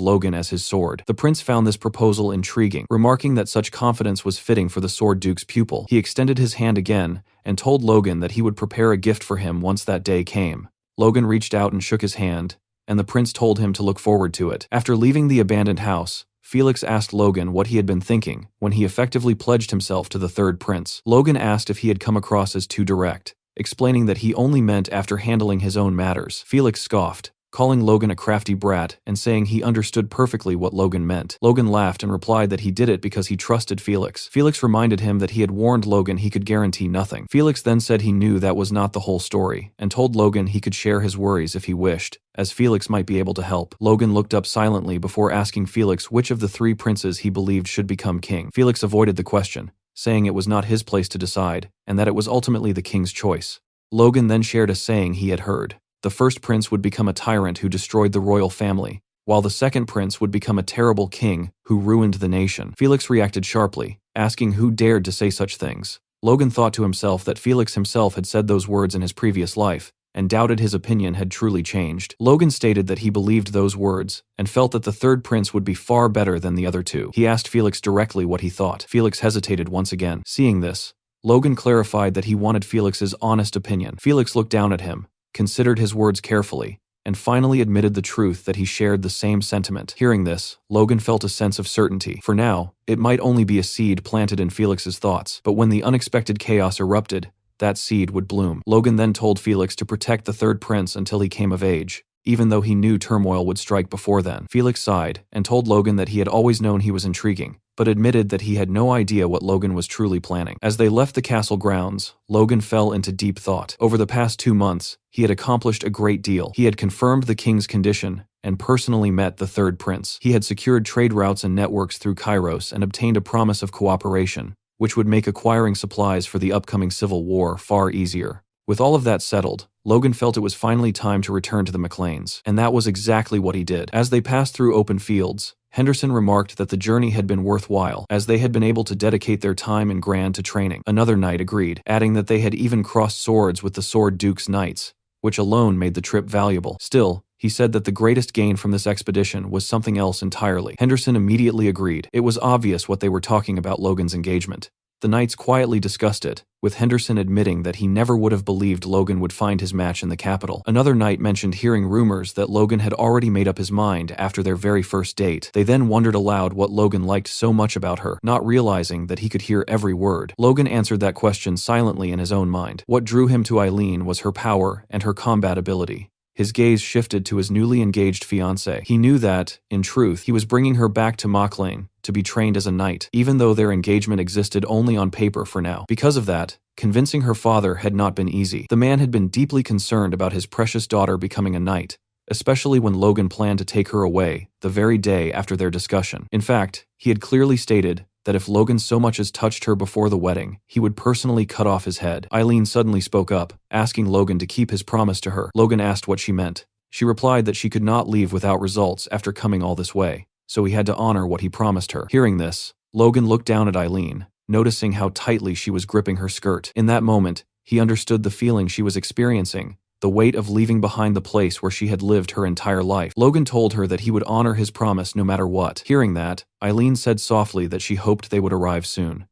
Logan as his sword. The prince found this proposal intriguing, remarking that such confidence was fitting for the Sword Duke's pupil. He extended his hand again and told Logan that he would prepare a gift for him once that day came. Logan reached out and shook his hand, and the prince told him to look forward to it. After leaving the abandoned house, Felix asked Logan what he had been thinking when he effectively pledged himself to the third prince. Logan asked if he had come across as too direct, explaining that he only meant after handling his own matters. Felix scoffed, calling Logan a crafty brat and saying he understood perfectly what Logan meant. Logan laughed and replied that he did it because he trusted Felix. Felix reminded him that he had warned Logan he could guarantee nothing. Felix then said he knew that was not the whole story, and told Logan he could share his worries if he wished, as Felix might be able to help. Logan looked up silently before asking Felix which of the three princes he believed should become king. Felix avoided the question, saying it was not his place to decide, and that it was ultimately the king's choice. Logan then shared a saying he had heard. The first prince would become a tyrant who destroyed the royal family, while the second prince would become a terrible king who ruined the nation. Felix reacted sharply, asking who dared to say such things. Logan thought to himself that Felix himself had said those words in his previous life, and doubted his opinion had truly changed. Logan stated that he believed those words, and felt that the third prince would be far better than the other two. He asked Felix directly what he thought. Felix hesitated once again. Seeing this, Logan clarified that he wanted Felix's honest opinion. Felix looked down at him, considered his words carefully, and finally admitted the truth that he shared the same sentiment. Hearing this, Logan felt a sense of certainty. For now, it might only be a seed planted in Felix's thoughts, but when the unexpected chaos erupted, that seed would bloom. Logan then told Felix to protect the third prince until he came of age, even though he knew turmoil would strike before then. Felix sighed, and told Logan that he had always known he was intriguing, but admitted that he had no idea what Logan was truly planning. As they left the castle grounds, Logan fell into deep thought. Over the past 2 months, he had accomplished a great deal. He had confirmed the king's condition, and personally met the third prince. He had secured trade routes and networks through Kairos and obtained a promise of cooperation, which would make acquiring supplies for the upcoming civil war far easier. With all of that settled, Logan felt it was finally time to return to the McLeans, and that was exactly what he did. As they passed through open fields, Henderson remarked that the journey had been worthwhile, as they had been able to dedicate their time in Grand to training. Another knight agreed, adding that they had even crossed swords with the Sword Duke's knights, which alone made the trip valuable. Still, he said that the greatest gain from this expedition was something else entirely. Henderson immediately agreed. It was obvious what they were talking about Logan's engagement. The knights quietly discussed it, with Henderson admitting that he never would have believed Logan would find his match in the capital. Another knight mentioned hearing rumors that Logan had already made up his mind after their very first date. They then wondered aloud what Logan liked so much about her, not realizing that he could hear every word. Logan answered that question silently in his own mind. What drew him to Eileen was her power and her combat ability. His gaze shifted to his newly engaged fiancée. He knew that, in truth, he was bringing her back to Mauchline to be trained as a knight, even though their engagement existed only on paper for now. Because of that, convincing her father had not been easy. The man had been deeply concerned about his precious daughter becoming a knight, especially when Logan planned to take her away the very day after their discussion. In fact, he had clearly stated that if Logan so much as touched her before the wedding, he would personally cut off his head. Eileen suddenly spoke up, asking Logan to keep his promise to her. Logan asked what she meant. She replied that she could not leave without results after coming all this way, so he had to honor what he promised her. Hearing this, Logan looked down at Eileen, noticing how tightly she was gripping her skirt. In that moment, he understood the feeling she was experiencing, the weight of leaving behind the place where she had lived her entire life. Logan told her that he would honor his promise no matter what. Hearing that, Eileen said softly that she hoped they would arrive soon.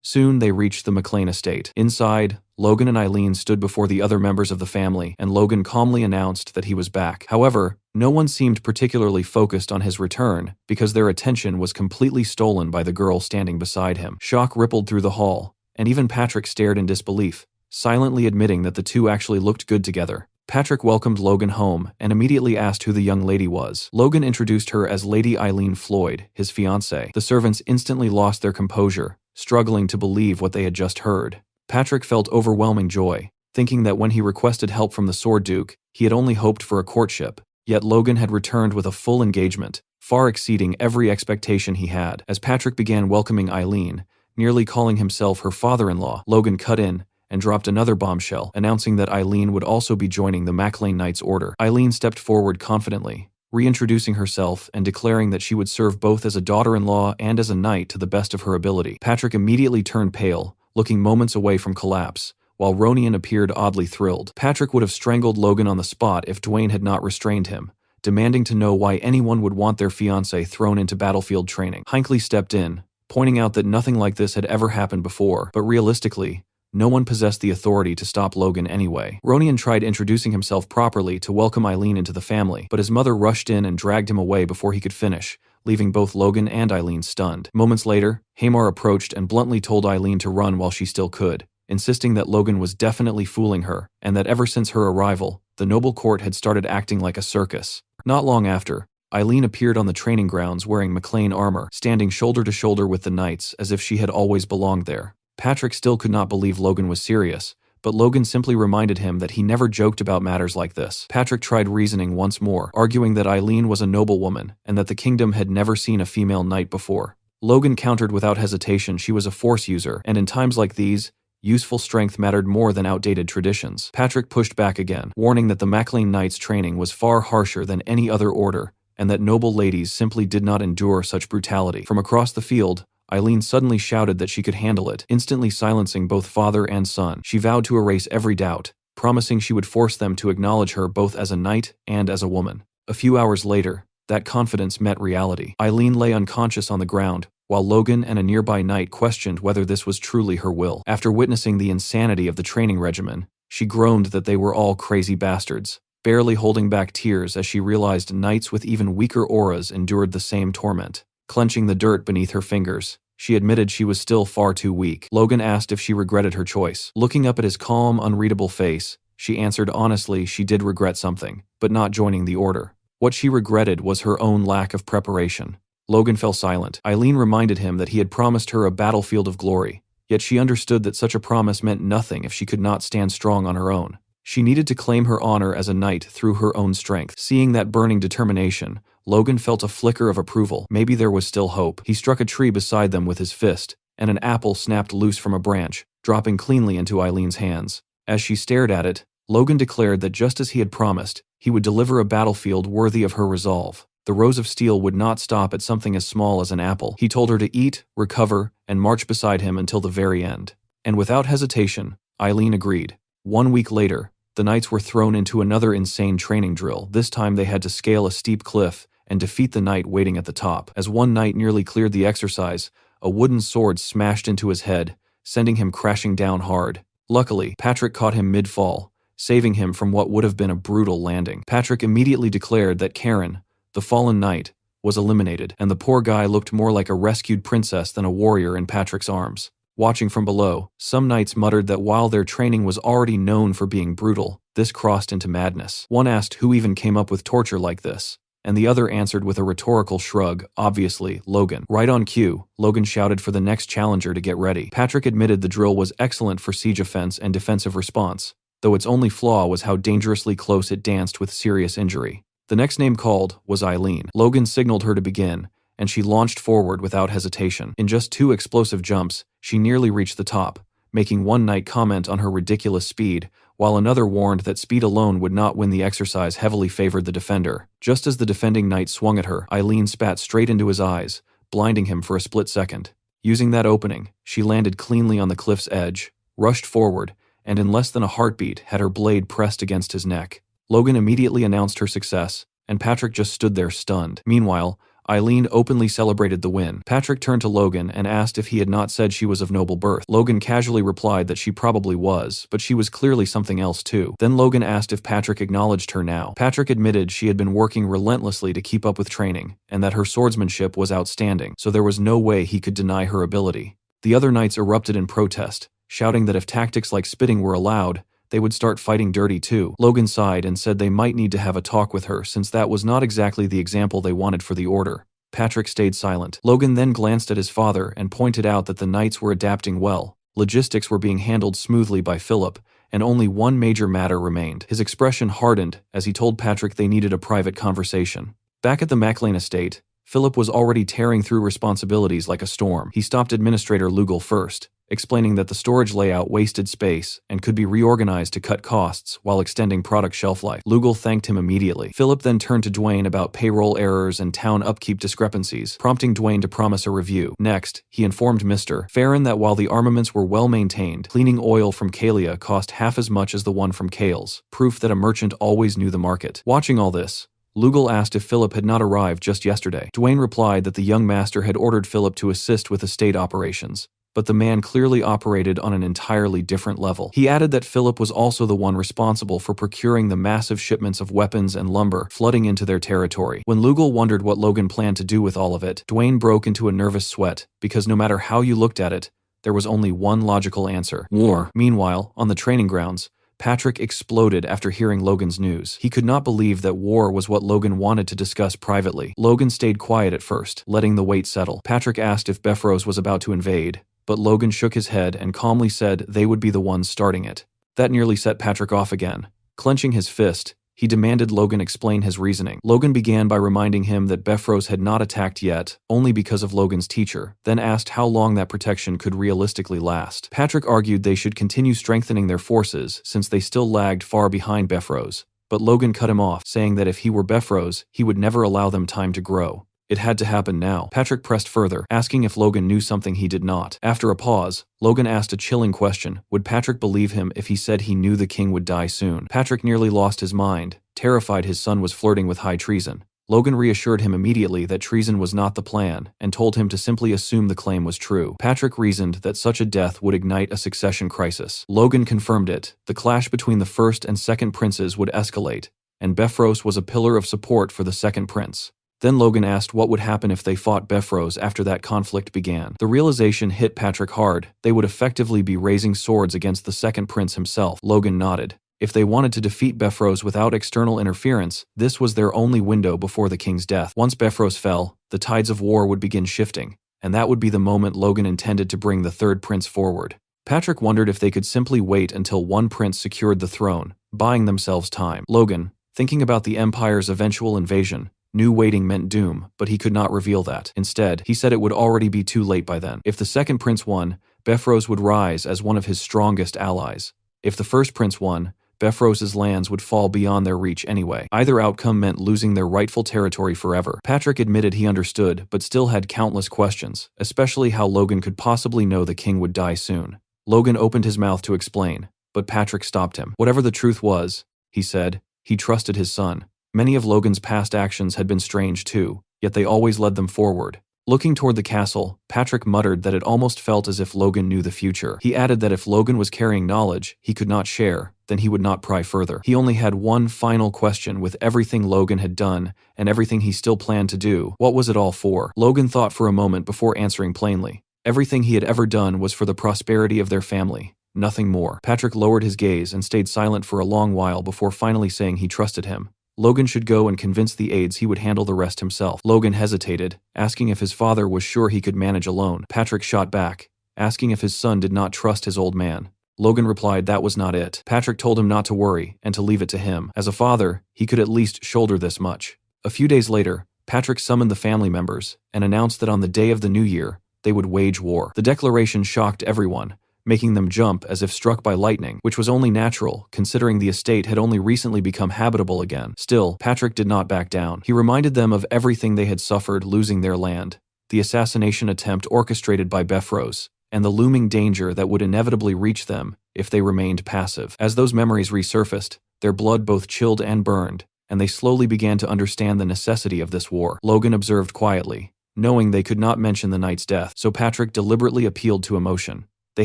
Soon they reached the McLean estate. Inside, Logan and Eileen stood before the other members of the family, and Logan calmly announced that he was back. However, no one seemed particularly focused on his return because their attention was completely stolen by the girl standing beside him. Shock rippled through the hall, and even Patrick stared in disbelief, silently admitting that the two actually looked good together. Patrick welcomed Logan home and immediately asked who the young lady was. Logan introduced her as Lady Eileen Floyd, his fiancée. The servants instantly lost their composure, struggling to believe what they had just heard. Patrick felt overwhelming joy, thinking that when he requested help from the Sword Duke, he had only hoped for a courtship. Yet Logan had returned with a full engagement, far exceeding every expectation he had. As Patrick began welcoming Eileen, nearly calling himself her father-in-law, Logan cut in and dropped another bombshell, announcing that Eileen would also be joining the Maclean Knights Order. Eileen stepped forward confidently, reintroducing herself and declaring that she would serve both as a daughter-in-law and as a knight to the best of her ability. Patrick immediately turned pale, looking moments away from collapse, while Ronian appeared oddly thrilled. Patrick would have strangled Logan on the spot if Dwayne had not restrained him, demanding to know why anyone would want their fiancé thrown into battlefield training. Hinckley stepped in, pointing out that nothing like this had ever happened before, but realistically, no one possessed the authority to stop Logan anyway. Ronian tried introducing himself properly to welcome Eileen into the family, but his mother rushed in and dragged him away before he could finish, leaving both Logan and Eileen stunned. Moments later, Hamar approached and bluntly told Eileen to run while she still could, insisting that Logan was definitely fooling her, and that ever since her arrival, the noble court had started acting like a circus. Not long after, Eileen appeared on the training grounds wearing McLean armor, standing shoulder to shoulder with the knights as if she had always belonged there. Patrick still could not believe Logan was serious, but Logan simply reminded him that he never joked about matters like this. Patrick tried reasoning once more, arguing that Eileen was a noblewoman and that the kingdom had never seen a female knight before. Logan countered without hesitation she was a force user, and in times like these, useful strength mattered more than outdated traditions. Patrick pushed back again, warning that the Maclean Knights' training was far harsher than any other order, and that noble ladies simply did not endure such brutality. From across the field, Eileen suddenly shouted that she could handle it, instantly silencing both father and son. She vowed to erase every doubt, promising she would force them to acknowledge her both as a knight and as a woman. A few hours later, that confidence met reality. Eileen lay unconscious on the ground, while Logan and a nearby knight questioned whether this was truly her will. After witnessing the insanity of the training regimen, she groaned that they were all crazy bastards, barely holding back tears as she realized knights with even weaker auras endured the same torment. Clenching the dirt beneath her fingers, she admitted she was still far too weak. Logan asked if she regretted her choice. Looking up at his calm, unreadable face, she answered honestly she did regret something, but not joining the order. What she regretted was her own lack of preparation. Logan fell silent. Eileen reminded him that he had promised her a battlefield of glory, yet she understood that such a promise meant nothing if she could not stand strong on her own. She needed to claim her honor as a knight through her own strength. Seeing that burning determination, Logan felt a flicker of approval. Maybe there was still hope. He struck a tree beside them with his fist, and an apple snapped loose from a branch, dropping cleanly into Eileen's hands. As she stared at it, Logan declared that just as he had promised, he would deliver a battlefield worthy of her resolve. The Rose of Steel would not stop at something as small as an apple. He told her to eat, recover, and march beside him until the very end. And without hesitation, Eileen agreed. 1 week later, the knights were thrown into another insane training drill. This time they had to scale a steep cliff and defeat the knight waiting at the top. As one knight nearly cleared the exercise, a wooden sword smashed into his head, sending him crashing down hard. Luckily, Patrick caught him mid-fall, saving him from what would have been a brutal landing. Patrick immediately declared that Karen, the fallen knight, was eliminated, and the poor guy looked more like a rescued princess than a warrior in Patrick's arms. Watching from below, some knights muttered that while their training was already known for being brutal, this crossed into madness. One asked who even came up with torture like this, and the other answered with a rhetorical shrug, obviously, Logan. Right on cue, Logan shouted for the next challenger to get ready. Patrick admitted the drill was excellent for siege offense and defensive response, though its only flaw was how dangerously close it danced with serious injury. The next name called was Eileen. Logan signaled her to begin, and she launched forward without hesitation. In just 2 explosive jumps, she nearly reached the top, making one knight comment on her ridiculous speed, while another warned that speed alone would not win the exercise heavily favored the defender. Just as the defending knight swung at her, Eileen spat straight into his eyes, blinding him for a split second. Using that opening, she landed cleanly on the cliff's edge, rushed forward, and in less than a heartbeat had her blade pressed against his neck. Logan immediately announced her success, and Patrick just stood there stunned. Meanwhile, Eileen openly celebrated the win. Patrick turned to Logan and asked if he had not said she was of noble birth. Logan casually replied that she probably was, but she was clearly something else too. Then Logan asked if Patrick acknowledged her now. Patrick admitted she had been working relentlessly to keep up with training, and that her swordsmanship was outstanding, so there was no way he could deny her ability. The other knights erupted in protest, shouting that if tactics like spitting were allowed, they would start fighting dirty too. Logan sighed and said they might need to have a talk with her since that was not exactly the example they wanted for the order. Patrick stayed silent. Logan then glanced at his father and pointed out that the knights were adapting well. Logistics were being handled smoothly by Philip, and only one major matter remained. His expression hardened as he told Patrick they needed a private conversation. Back at the MacLean estate, Philip was already tearing through responsibilities like a storm. He stopped Administrator Lugal first, explaining that the storage layout wasted space and could be reorganized to cut costs while extending product shelf life. Lugal thanked him immediately. Philip then turned to Dwayne about payroll errors and town upkeep discrepancies, prompting Dwayne to promise a review. Next, he informed Mr. Farron that while the armaments were well maintained, cleaning oil from Kalia cost half as much as the one from Kales, proof that a merchant always knew the market. Watching all this, Lugal asked if Philip had not arrived just yesterday. Dwayne replied that the young master had ordered Philip to assist with estate operations, but the man clearly operated on an entirely different level. He added that Philip was also the one responsible for procuring the massive shipments of weapons and lumber flooding into their territory. When Lugal wondered what Logan planned to do with all of it, Dwayne broke into a nervous sweat, because no matter how you looked at it, there was only one logical answer: war. Meanwhile, on the training grounds, Patrick exploded after hearing Logan's news. He could not believe that war was what Logan wanted to discuss privately. Logan stayed quiet at first, letting the weight settle. Patrick asked if Befros was about to invade, but Logan shook his head and calmly said they would be the ones starting it. That nearly set Patrick off again. Clenching his fist, he demanded Logan explain his reasoning. Logan began by reminding him that Befros had not attacked yet, only because of Logan's teacher, then asked how long that protection could realistically last. Patrick argued they should continue strengthening their forces since they still lagged far behind Befros, but Logan cut him off, saying that if he were Befros, he would never allow them time to grow. It had to happen now. Patrick pressed further, asking if Logan knew something he did not. After a pause, Logan asked a chilling question. Would Patrick believe him if he said he knew the king would die soon? Patrick nearly lost his mind, terrified his son was flirting with high treason. Logan reassured him immediately that treason was not the plan, and told him to simply assume the claim was true. Patrick reasoned that such a death would ignite a succession crisis. Logan confirmed it. The clash between the first and second princes would escalate, and Befros was a pillar of support for the second prince. Then Logan asked what would happen if they fought Befros after that conflict began. The realization hit Patrick hard. They would effectively be raising swords against the second prince himself. Logan nodded. If they wanted to defeat Befros without external interference, this was their only window before the king's death. Once Befros fell, the tides of war would begin shifting, and that would be the moment Logan intended to bring the third prince forward. Patrick wondered if they could simply wait until one prince secured the throne, buying themselves time. Logan, thinking about the Empire's eventual invasion, knew waiting meant doom, but he could not reveal that. Instead, he said it would already be too late by then. If the second prince won, Befros would rise as one of his strongest allies. If the first prince won, Befros's lands would fall beyond their reach anyway. Either outcome meant losing their rightful territory forever. Patrick admitted he understood, but still had countless questions, especially how Logan could possibly know the king would die soon. Logan opened his mouth to explain, but Patrick stopped him. Whatever the truth was, he said, he trusted his son. Many of Logan's past actions had been strange too, yet they always led them forward. Looking toward the castle, Patrick muttered that it almost felt as if Logan knew the future. He added that if Logan was carrying knowledge he could not share, then he would not pry further. He only had one final question. With everything Logan had done, and everything he still planned to do, what was it all for? Logan thought for a moment before answering plainly. Everything he had ever done was for the prosperity of their family, nothing more. Patrick lowered his gaze and stayed silent for a long while before finally saying he trusted him. Logan should go and convince the aides he would handle the rest himself. Logan hesitated, asking if his father was sure he could manage alone. Patrick shot back, asking if his son did not trust his old man. Logan replied that was not it. Patrick told him not to worry and to leave it to him. As a father, he could at least shoulder this much. A few days later, Patrick summoned the family members and announced that on the day of the new year, they would wage war. The declaration shocked everyone, making them jump as if struck by lightning, which was only natural, considering the estate had only recently become habitable again. Still, Patrick did not back down. He reminded them of everything they had suffered losing their land, the assassination attempt orchestrated by Befros, and the looming danger that would inevitably reach them if they remained passive. As those memories resurfaced, their blood both chilled and burned, and they slowly began to understand the necessity of this war. Logan observed quietly, knowing they could not mention the knight's death, so Patrick deliberately appealed to emotion. They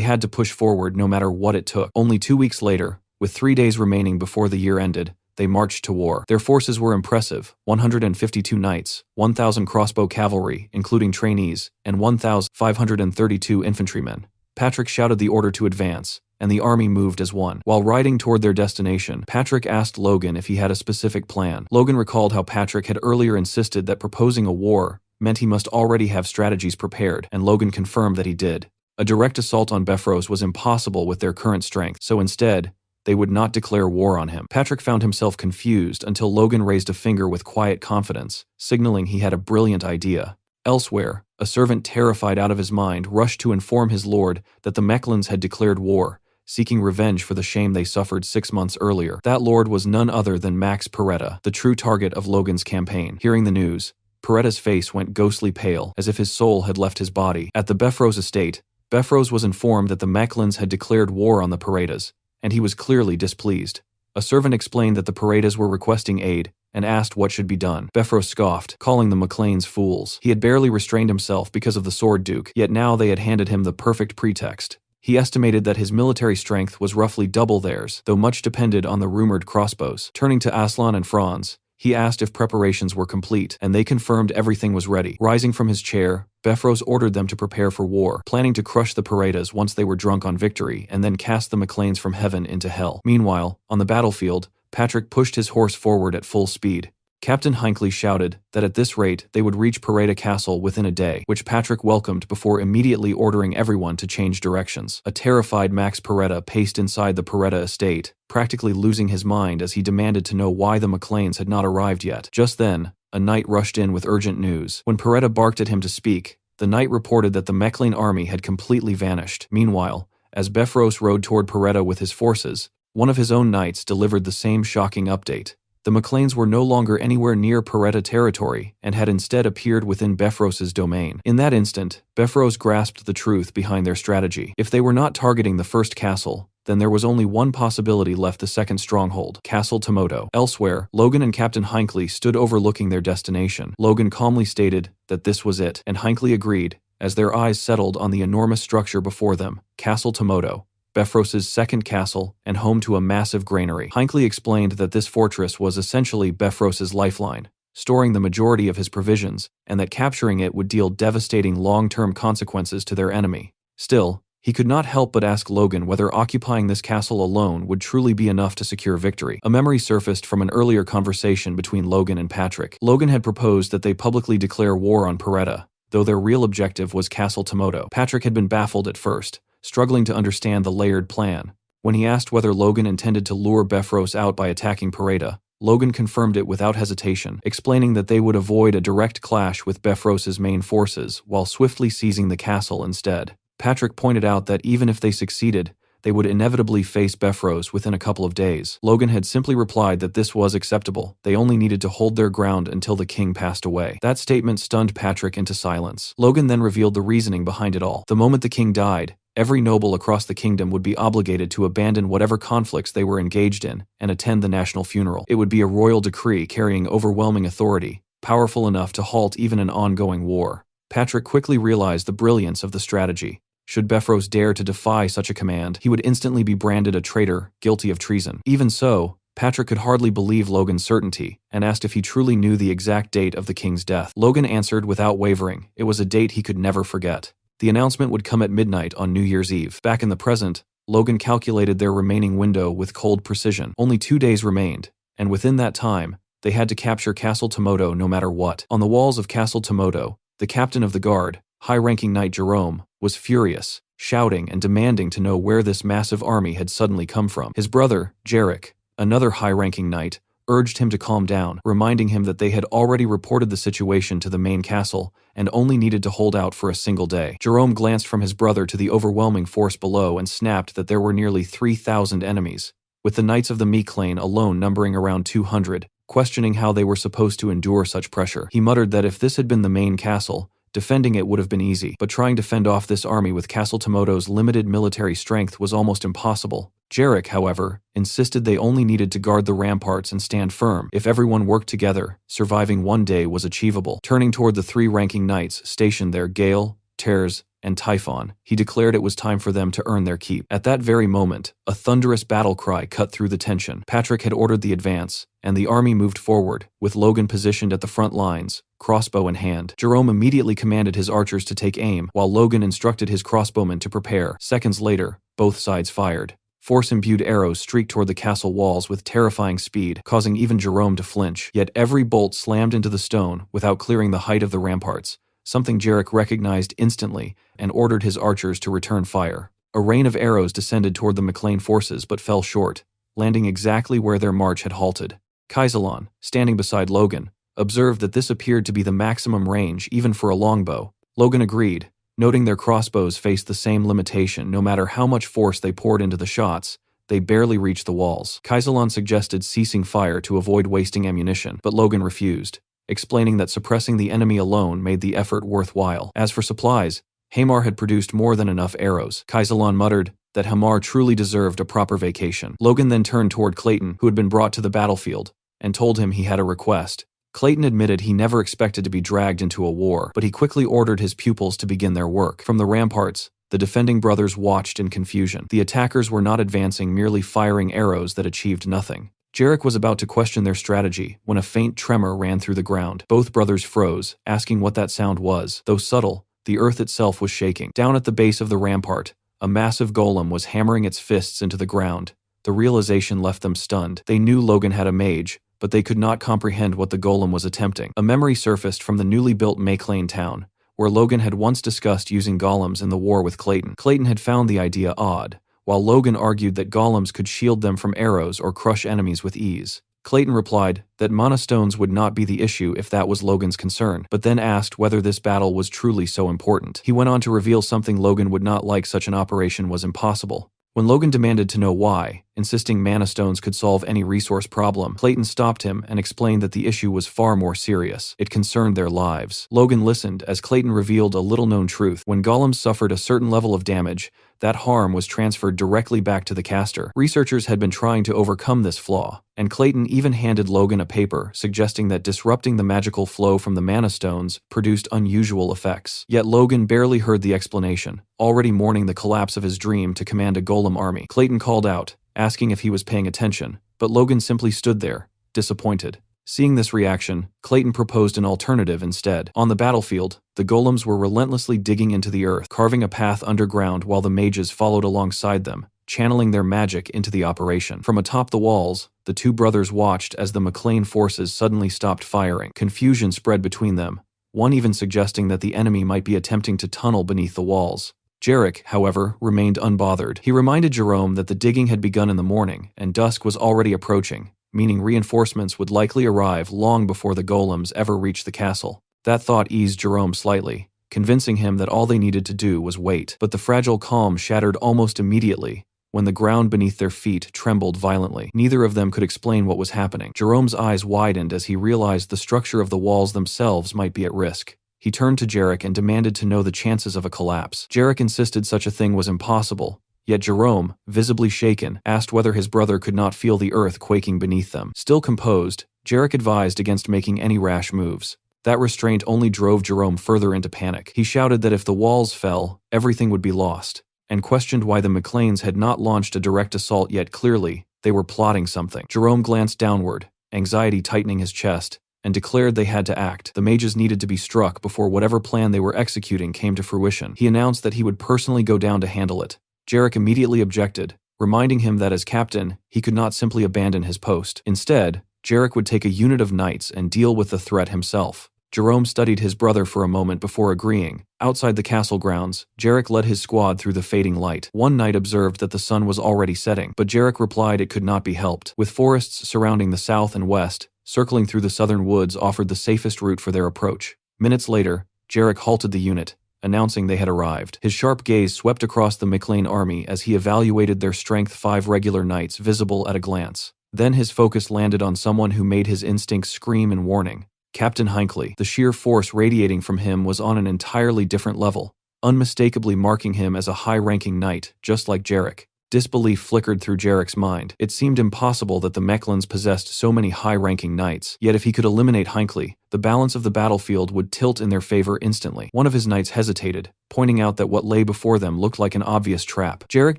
had to push forward no matter what it took. Only 2 weeks later, with 3 days remaining before the year ended, they marched to war. Their forces were impressive: 152 knights, 1,000 crossbow cavalry, including trainees, and 1,532 infantrymen. Patrick shouted the order to advance, and the army moved as one. While riding toward their destination, Patrick asked Logan if he had a specific plan. Logan recalled how Patrick had earlier insisted that proposing a war meant he must already have strategies prepared, and Logan confirmed that he did. A direct assault on Bifrost was impossible with their current strength, so instead, they would not declare war on him. Patrick found himself confused until Logan raised a finger with quiet confidence, signaling he had a brilliant idea. Elsewhere, a servant terrified out of his mind rushed to inform his lord that the Mechlins had declared war, seeking revenge for the shame they suffered 6 months earlier. That lord was none other than Max Peretta, the true target of Logan's campaign. Hearing the news, Peretta's face went ghostly pale, as if his soul had left his body. At the Bifrost estate, Bifrost was informed that the Mechlins had declared war on the Perettas, and he was clearly displeased. A servant explained that the Perettas were requesting aid, and asked what should be done. Bifrost scoffed, calling the McLeans fools. He had barely restrained himself because of the Sword Duke, yet now they had handed him the perfect pretext. He estimated that his military strength was roughly double theirs, though much depended on the rumored crossbows. Turning to Aslan and Franz, he asked if preparations were complete, and they confirmed everything was ready. Rising from his chair, Bifrost ordered them to prepare for war, planning to crush the Perettas once they were drunk on victory and then cast the McLeans from heaven into hell. Meanwhile, on the battlefield, Patrick pushed his horse forward at full speed. Captain Hinckley shouted that at this rate they would reach Peretta Castle within a day, which Patrick welcomed before immediately ordering everyone to change directions. A terrified Max Peretta paced inside the Peretta estate, practically losing his mind as he demanded to know why the McLeans had not arrived yet. Just then, a knight rushed in with urgent news. When Peretta barked at him to speak, the knight reported that the Mechlin army had completely vanished. Meanwhile, as Bifrost rode toward Peretta with his forces, one of his own knights delivered the same shocking update. The McLeans were no longer anywhere near Peretta territory and had instead appeared within Bifrost's domain. In that instant, Bifrost grasped the truth behind their strategy. If they were not targeting the first castle, then there was only one possibility left: the second stronghold, Castle Tomoto. Elsewhere, Logan and Captain Hinckley stood overlooking their destination. Logan calmly stated that this was it, and Hinckley agreed, as their eyes settled on the enormous structure before them, Castle Tomoto, Bifrost's second castle, and home to a massive granary. Hinckley explained that this fortress was essentially Bifrost's lifeline, storing the majority of his provisions, and that capturing it would deal devastating long-term consequences to their enemy. Still, he could not help but ask Logan whether occupying this castle alone would truly be enough to secure victory. A memory surfaced from an earlier conversation between Logan and Patrick. Logan had proposed that they publicly declare war on Peretta, though their real objective was Castle Tomoto. Patrick had been baffled at first, struggling to understand the layered plan. When he asked whether Logan intended to lure Bifrost out by attacking Peretta, Logan confirmed it without hesitation, explaining that they would avoid a direct clash with Bifrost's main forces while swiftly seizing the castle instead. Patrick pointed out that even if they succeeded, they would inevitably face Bifrost within a couple of days. Logan had simply replied that this was acceptable. They only needed to hold their ground until the king passed away. That statement stunned Patrick into silence. Logan then revealed the reasoning behind it all. The moment the king died, every noble across the kingdom would be obligated to abandon whatever conflicts they were engaged in and attend the national funeral. It would be a royal decree carrying overwhelming authority, powerful enough to halt even an ongoing war. Patrick quickly realized the brilliance of the strategy. Should Bifrost dare to defy such a command, he would instantly be branded a traitor, guilty of treason. Even so, Patrick could hardly believe Logan's certainty, and asked if he truly knew the exact date of the king's death. Logan answered without wavering. It was a date he could never forget. The announcement would come at midnight on New Year's Eve. Back in the present, Logan calculated their remaining window with cold precision. Only 2 days remained, and within that time, they had to capture Castle Tomoto no matter what. On the walls of Castle Tomoto, the captain of the guard, high-ranking knight Jerome, was furious, shouting and demanding to know where this massive army had suddenly come from. His brother, Jarek, another high-ranking knight, urged him to calm down, reminding him that they had already reported the situation to the main castle and only needed to hold out for a single day. Jerome glanced from his brother to the overwhelming force below and snapped that there were nearly 3,000 enemies, with the knights of the Mechlin alone numbering around 200. Questioning how they were supposed to endure such pressure, he muttered that if this had been the main castle, Defending it would have been easy, but trying to fend off this army with Castle Tomoto's limited military strength was almost impossible. Jarek, however, insisted they only needed to guard the ramparts and stand firm. If everyone worked together, surviving one day was achievable. Turning toward the 3 ranking knights stationed there, Gale, Tears, and Typhon, he declared it was time for them to earn their keep. At that very moment, a thunderous battle cry cut through the tension. Patrick had ordered the advance, and the army moved forward, with Logan positioned at the front lines, crossbow in hand. Jerome immediately commanded his archers to take aim, while Logan instructed his crossbowmen to prepare. Seconds later, both sides fired. Force-imbued arrows streaked toward the castle walls with terrifying speed, causing even Jerome to flinch. Yet every bolt slammed into the stone without clearing the height of the ramparts, something Jarek recognized instantly and ordered his archers to return fire. A rain of arrows descended toward the McLean forces but fell short, landing exactly where their march had halted. Kaisalon, standing beside Logan, observed that this appeared to be the maximum range even for a longbow. Logan agreed, noting their crossbows faced the same limitation. No matter how much force they poured into the shots, they barely reached the walls. Kaisalon suggested ceasing fire to avoid wasting ammunition, but Logan refused, explaining that suppressing the enemy alone made the effort worthwhile. As for supplies, Hamar had produced more than enough arrows. Kaisalon muttered that Hamar truly deserved a proper vacation. Logan then turned toward Clayton, who had been brought to the battlefield, and told him he had a request. Clayton admitted he never expected to be dragged into a war, but he quickly ordered his pupils to begin their work. From the ramparts, the defending brothers watched in confusion. The attackers were not advancing, merely firing arrows that achieved nothing. Jarek was about to question their strategy when a faint tremor ran through the ground. Both brothers froze, asking what that sound was. Though subtle, the earth itself was shaking. Down at the base of the rampart, a massive golem was hammering its fists into the ground. The realization left them stunned. They knew Logan had a mage, but they could not comprehend what the golem was attempting. A memory surfaced from the newly built Mayclane town, where Logan had once discussed using golems in the war with Clayton. Clayton had found the idea odd, while Logan argued that golems could shield them from arrows or crush enemies with ease. Clayton replied that mana stones would not be the issue if that was Logan's concern, but then asked whether this battle was truly so important. He went on to reveal something Logan would not like: such an operation was impossible. When Logan demanded to know why, insisting mana stones could solve any resource problem, Clayton stopped him and explained that the issue was far more serious. It concerned their lives. Logan listened as Clayton revealed a little-known truth. When golems suffered a certain level of damage, that harm was transferred directly back to the caster. Researchers had been trying to overcome this flaw, and Clayton even handed Logan a paper suggesting that disrupting the magical flow from the mana stones produced unusual effects. Yet Logan barely heard the explanation, already mourning the collapse of his dream to command a golem army. Clayton called out, asking if he was paying attention, but Logan simply stood there, disappointed. Seeing this reaction, Clayton proposed an alternative instead. On the battlefield, the golems were relentlessly digging into the earth, carving a path underground while the mages followed alongside them, channeling their magic into the operation. From atop the walls, the two brothers watched as the McLean forces suddenly stopped firing. Confusion spread between them, one even suggesting that the enemy might be attempting to tunnel beneath the walls. Jarek, however, remained unbothered. He reminded Jerome that the digging had begun in the morning, and dusk was already approaching, meaning reinforcements would likely arrive long before the golems ever reached the castle. That thought eased Jerome slightly, convincing him that all they needed to do was wait. But the fragile calm shattered almost immediately when the ground beneath their feet trembled violently. Neither of them could explain what was happening. Jerome's eyes widened as he realized the structure of the walls themselves might be at risk. He turned to Jarek and demanded to know the chances of a collapse. Jarek insisted such a thing was impossible, yet Jerome, visibly shaken, asked whether his brother could not feel the earth quaking beneath them. Still composed, Jarek advised against making any rash moves. That restraint only drove Jerome further into panic. He shouted that if the walls fell, everything would be lost, and questioned why the McLeans had not launched a direct assault yet. Clearly, they were plotting something. Jerome glanced downward, anxiety tightening his chest, and declared they had to act. The mages needed to be struck before whatever plan they were executing came to fruition. He announced that he would personally go down to handle it. Jarek immediately objected, reminding him that as captain, he could not simply abandon his post. Instead, Jarek would take a unit of knights and deal with the threat himself. Jerome studied his brother for a moment before agreeing. Outside the castle grounds, Jarek led his squad through the fading light. One knight observed that the sun was already setting, but Jarek replied it could not be helped. With forests surrounding the south and west, circling through the southern woods offered the safest route for their approach. Minutes later, Jarek halted the unit, announcing they had arrived. His sharp gaze swept across the McLean army as he evaluated their strength, 5 regular knights visible at a glance. Then his focus landed on someone who made his instincts scream in warning. Captain Hinckley. The sheer force radiating from him was on an entirely different level, unmistakably marking him as a high-ranking knight, just like Jarek. Disbelief flickered through Jarek's mind. It seemed impossible that the Mechlins possessed so many high-ranking knights, yet if he could eliminate Hinckley, the balance of the battlefield would tilt in their favor instantly. One of his knights hesitated, pointing out that what lay before them looked like an obvious trap. Jarek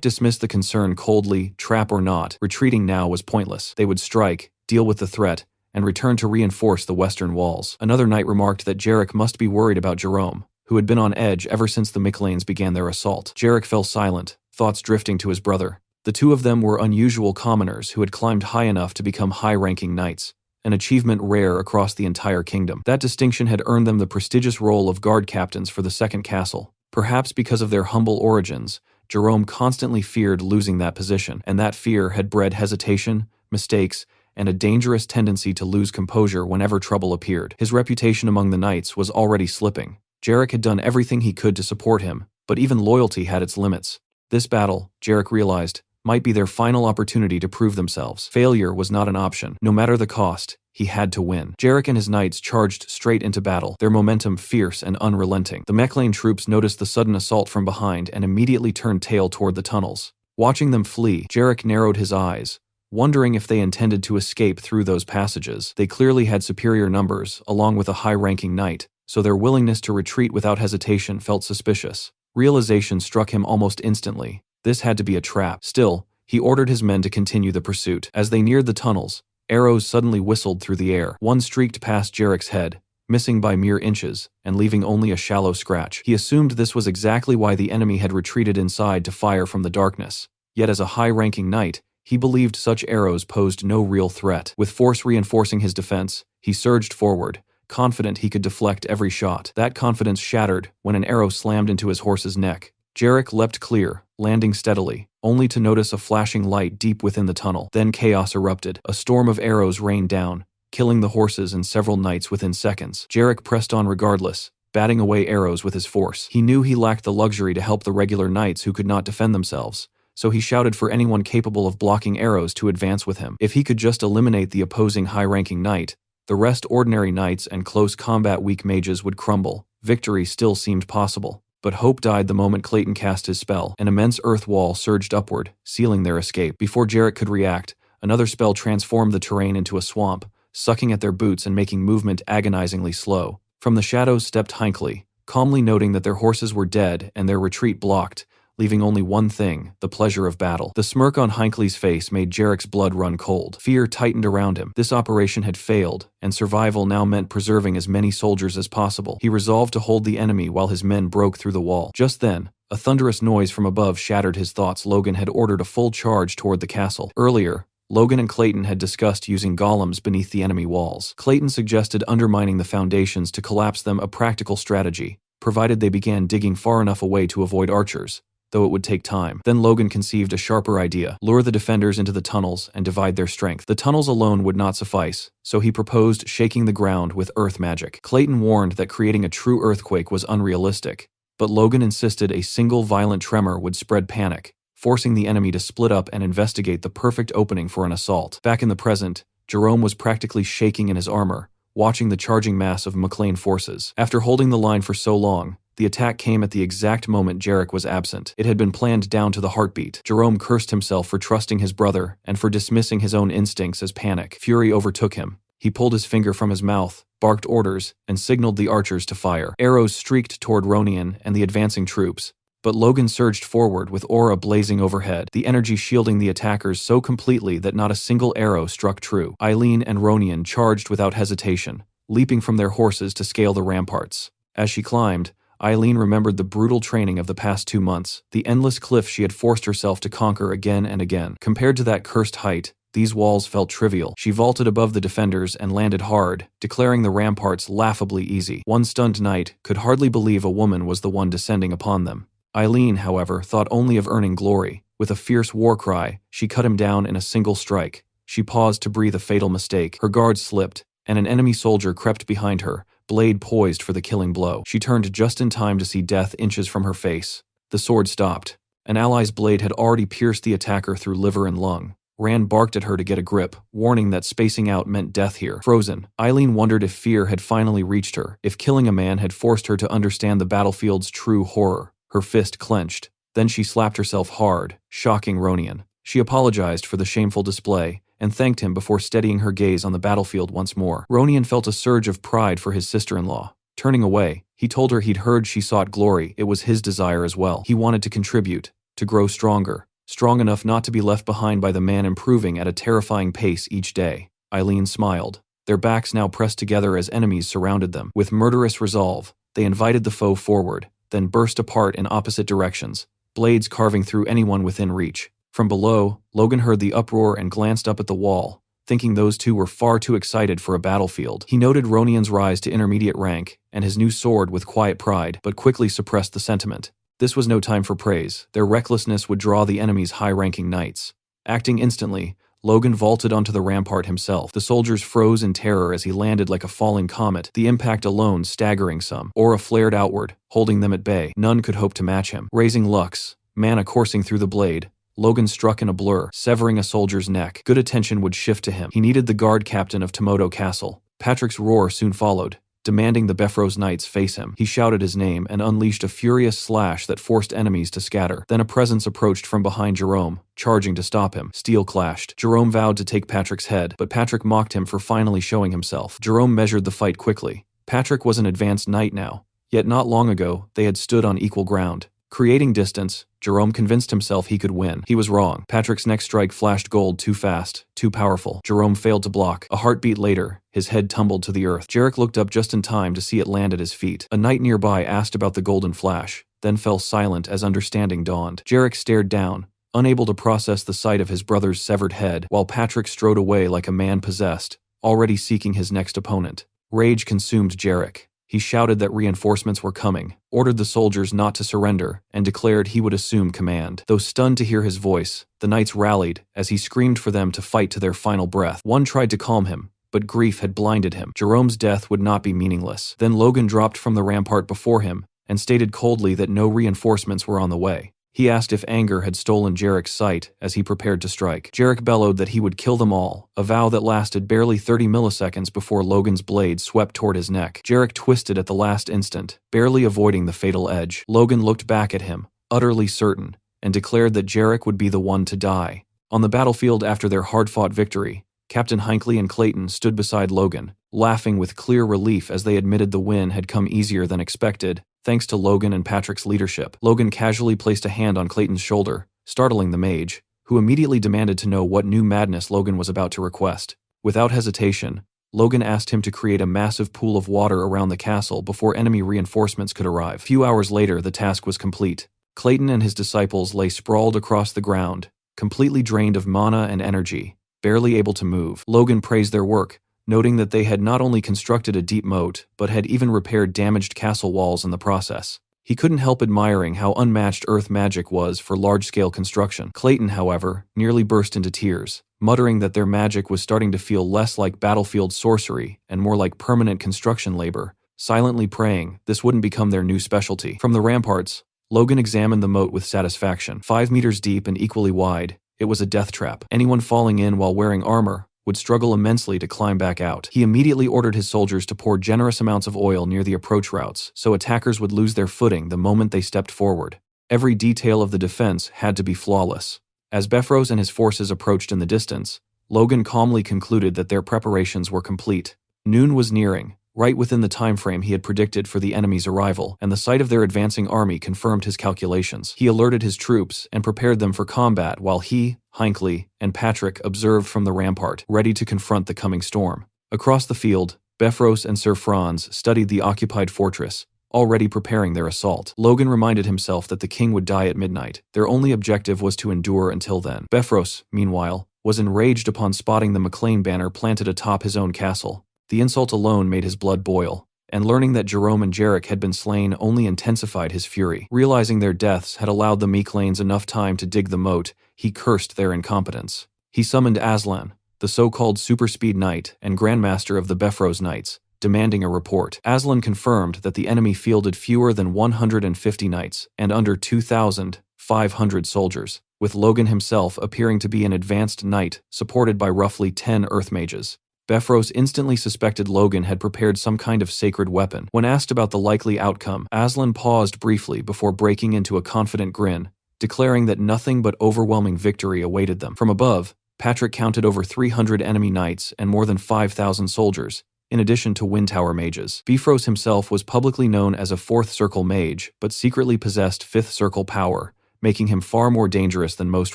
dismissed the concern coldly. Trap or not, retreating now was pointless. They would strike, deal with the threat, and return to reinforce the western walls. Another knight remarked that Jarek must be worried about Jerome, who had been on edge ever since the Mechlanes began their assault. Jarek fell silent, thoughts drifting to his brother. The two of them were unusual commoners who had climbed high enough to become high-ranking knights, an achievement rare across the entire kingdom. That distinction had earned them the prestigious role of guard captains for the second castle. Perhaps because of their humble origins, Jerome constantly feared losing that position, and that fear had bred hesitation, mistakes, and a dangerous tendency to lose composure whenever trouble appeared. His reputation among the knights was already slipping. Jarek had done everything he could to support him, but even loyalty had its limits. This battle, Jarek realized, might be their final opportunity to prove themselves. Failure was not an option. No matter the cost, he had to win. Jarek and his knights charged straight into battle, their momentum fierce and unrelenting. The Mechlane troops noticed the sudden assault from behind and immediately turned tail toward the tunnels. Watching them flee, Jarek narrowed his eyes, wondering if they intended to escape through those passages. They clearly had superior numbers, along with a high-ranking knight, so their willingness to retreat without hesitation felt suspicious. Realization struck him almost instantly. This had to be a trap. Still, he ordered his men to continue the pursuit. As they neared the tunnels, arrows suddenly whistled through the air. One streaked past Jarek's head, missing by mere inches, and leaving only a shallow scratch. He assumed this was exactly why the enemy had retreated inside to fire from the darkness. Yet as a high-ranking knight, he believed such arrows posed no real threat. With force reinforcing his defense, he surged forward, confident he could deflect every shot. That confidence shattered when an arrow slammed into his horse's neck. Jarek leapt clear, landing steadily, only to notice a flashing light deep within the tunnel. Then chaos erupted. A storm of arrows rained down, killing the horses and several knights within seconds. Jarek pressed on regardless, batting away arrows with his force. He knew he lacked the luxury to help the regular knights who could not defend themselves, so he shouted for anyone capable of blocking arrows to advance with him. If he could just eliminate the opposing high-ranking knight, the rest ordinary knights and close combat weak mages would crumble. Victory still seemed possible. But hope died the moment Clayton cast his spell. An immense earth wall surged upward, sealing their escape. Before Jarek could react, another spell transformed the terrain into a swamp, sucking at their boots and making movement agonizingly slow. From the shadows stepped Hinckley, calmly noting that their horses were dead and their retreat blocked, leaving only one thing, the pleasure of battle. The smirk on Hinckley's face made Jarek's blood run cold. Fear tightened around him. This operation had failed, and survival now meant preserving as many soldiers as possible. He resolved to hold the enemy while his men broke through the wall. Just then, a thunderous noise from above shattered his thoughts. Logan had ordered a full charge toward the castle. Earlier, Logan and Clayton had discussed using golems beneath the enemy walls. Clayton suggested undermining the foundations to collapse them, a practical strategy, provided they began digging far enough away to avoid archers, though it would take time. Then Logan conceived a sharper idea: lure the defenders into the tunnels and divide their strength. The tunnels alone would not suffice, so he proposed shaking the ground with earth magic. Clayton warned that creating a true earthquake was unrealistic, but Logan insisted a single violent tremor would spread panic, forcing the enemy to split up and investigate the perfect opening for an assault. Back in the present, Jerome was practically shaking in his armor, watching the charging mass of Mechlane forces. After holding the line for so long, the attack came at the exact moment Jarek was absent. It had been planned down to the heartbeat. Jerome cursed himself for trusting his brother and for dismissing his own instincts as panic. Fury overtook him. He pulled his finger from his mouth, barked orders, and signaled the archers to fire. Arrows streaked toward Ronian and the advancing troops, but Logan surged forward with aura blazing overhead, the energy shielding the attackers so completely that not a single arrow struck true. Eileen and Ronian charged without hesitation, leaping from their horses to scale the ramparts. As she climbed, Eileen remembered the brutal training of the past 2 months, the endless cliff she had forced herself to conquer again and again. Compared to that cursed height, these walls felt trivial. She vaulted above the defenders and landed hard, declaring the ramparts laughably easy. One stunned knight could hardly believe a woman was the one descending upon them. Eileen, however, thought only of earning glory. With a fierce war cry, she cut him down in a single strike. She paused to breathe a fatal mistake. Her guard slipped, and an enemy soldier crept behind her, blade poised for the killing blow. She turned just in time to see death inches from her face. The sword stopped. An ally's blade had already pierced the attacker through liver and lung. Rand barked at her to get a grip, warning that spacing out meant death here. Frozen, Eileen wondered if fear had finally reached her, if killing a man had forced her to understand the battlefield's true horror. Her fist clenched. Then she slapped herself hard, shocking Ronian. She apologized for the shameful display, and thanked him before steadying her gaze on the battlefield once more. Ronian felt a surge of pride for his sister-in-law. Turning away, he told her he'd heard she sought glory. It was his desire as well. He wanted to contribute, to grow stronger. Strong enough not to be left behind by the man improving at a terrifying pace each day. Eileen smiled. Their backs now pressed together as enemies surrounded them. With murderous resolve, they invited the foe forward, then burst apart in opposite directions, blades carving through anyone within reach. From below, Logan heard the uproar and glanced up at the wall, thinking those two were far too excited for a battlefield. He noted Ronian's rise to intermediate rank, and his new sword with quiet pride, but quickly suppressed the sentiment. This was no time for praise. Their recklessness would draw the enemy's high-ranking knights. Acting instantly, Logan vaulted onto the rampart himself. The soldiers froze in terror as he landed like a falling comet, the impact alone staggering some. Aura flared outward, holding them at bay. None could hope to match him. Raising Lux, mana coursing through the blade, Logan struck in a blur, severing a soldier's neck. Good attention would shift to him. He needed the guard captain of Tomoto Castle. Patrick's roar soon followed, demanding the Bifrost knights face him. He shouted his name and unleashed a furious slash that forced enemies to scatter. Then a presence approached from behind Jerome, charging to stop him. Steel clashed. Jerome vowed to take Patrick's head, but Patrick mocked him for finally showing himself. Jerome measured the fight quickly. Patrick was an advanced knight now, yet not long ago they had stood on equal ground. Creating distance, Jerome convinced himself he could win. He was wrong. Patrick's next strike flashed gold too fast, too powerful. Jerome failed to block. A heartbeat later, his head tumbled to the earth. Jarek looked up just in time to see it land at his feet. A knight nearby asked about the golden flash, then fell silent as understanding dawned. Jarek stared down, unable to process the sight of his brother's severed head, while Patrick strode away like a man possessed, already seeking his next opponent. Rage consumed Jarek. He shouted that reinforcements were coming, ordered the soldiers not to surrender, and declared he would assume command. Though stunned to hear his voice, the knights rallied as he screamed for them to fight to their final breath. One tried to calm him, but grief had blinded him. Jerome's death would not be meaningless. Then Logan dropped from the rampart before him and stated coldly that no reinforcements were on the way. He asked if anger had stolen Jarek's sight as he prepared to strike. Jarek bellowed that he would kill them all, a vow that lasted barely 30 milliseconds before Logan's blade swept toward his neck. Jarek twisted at the last instant, barely avoiding the fatal edge. Logan looked back at him, utterly certain, and declared that Jarek would be the one to die. On the battlefield after their hard-fought victory, Captain Hinckley and Clayton stood beside Logan, laughing with clear relief as they admitted the win had come easier than expected, thanks to Logan and Patrick's leadership. Logan casually placed a hand on Clayton's shoulder, startling the mage, who immediately demanded to know what new madness Logan was about to request. Without hesitation, Logan asked him to create a massive pool of water around the castle before enemy reinforcements could arrive. A few hours later, the task was complete. Clayton and his disciples lay sprawled across the ground, completely drained of mana and energy, barely able to move. Logan praised their work, noting that they had not only constructed a deep moat, but had even repaired damaged castle walls in the process. He couldn't help admiring how unmatched earth magic was for large-scale construction. Clayton, however, nearly burst into tears, muttering that their magic was starting to feel less like battlefield sorcery and more like permanent construction labor, silently praying this wouldn't become their new specialty. From the ramparts, Logan examined the moat with satisfaction. 5 meters deep and equally wide, it was a death trap. Anyone falling in while wearing armor would struggle immensely to climb back out. He immediately ordered his soldiers to pour generous amounts of oil near the approach routes, so attackers would lose their footing the moment they stepped forward. Every detail of the defense had to be flawless. As Befros and his forces approached in the distance, Logan calmly concluded that their preparations were complete. Noon was nearing, right within the time frame he had predicted for the enemy's arrival, and the sight of their advancing army confirmed his calculations. He alerted his troops and prepared them for combat while he, Hinckley, and Patrick observed from the rampart, ready to confront the coming storm. Across the field, Befros and Sir Franz studied the occupied fortress, already preparing their assault. Logan reminded himself that the king would die at midnight. Their only objective was to endure until then. Befros, meanwhile, was enraged upon spotting the McLean banner planted atop his own castle. The insult alone made his blood boil, and learning that Jerome and Jarek had been slain only intensified his fury. Realizing their deaths had allowed the Meeclanes enough time to dig the moat, he cursed their incompetence. He summoned Aslan, the so-called super-speed knight and grandmaster of the Befros Knights, demanding a report. Aslan confirmed that the enemy fielded fewer than 150 knights and under 2,000 500 soldiers, with Logan himself appearing to be an advanced knight supported by roughly 10 earth mages. Befros instantly suspected Logan had prepared some kind of sacred weapon. When asked about the likely outcome, Aslan paused briefly before breaking into a confident grin, declaring that nothing but overwhelming victory awaited them. From above, Patrick counted over 300 enemy knights and more than 5,000 soldiers, in addition to Wind Tower mages. Bifrost himself was publicly known as a 4th Circle mage, but secretly possessed 5th Circle power, making him far more dangerous than most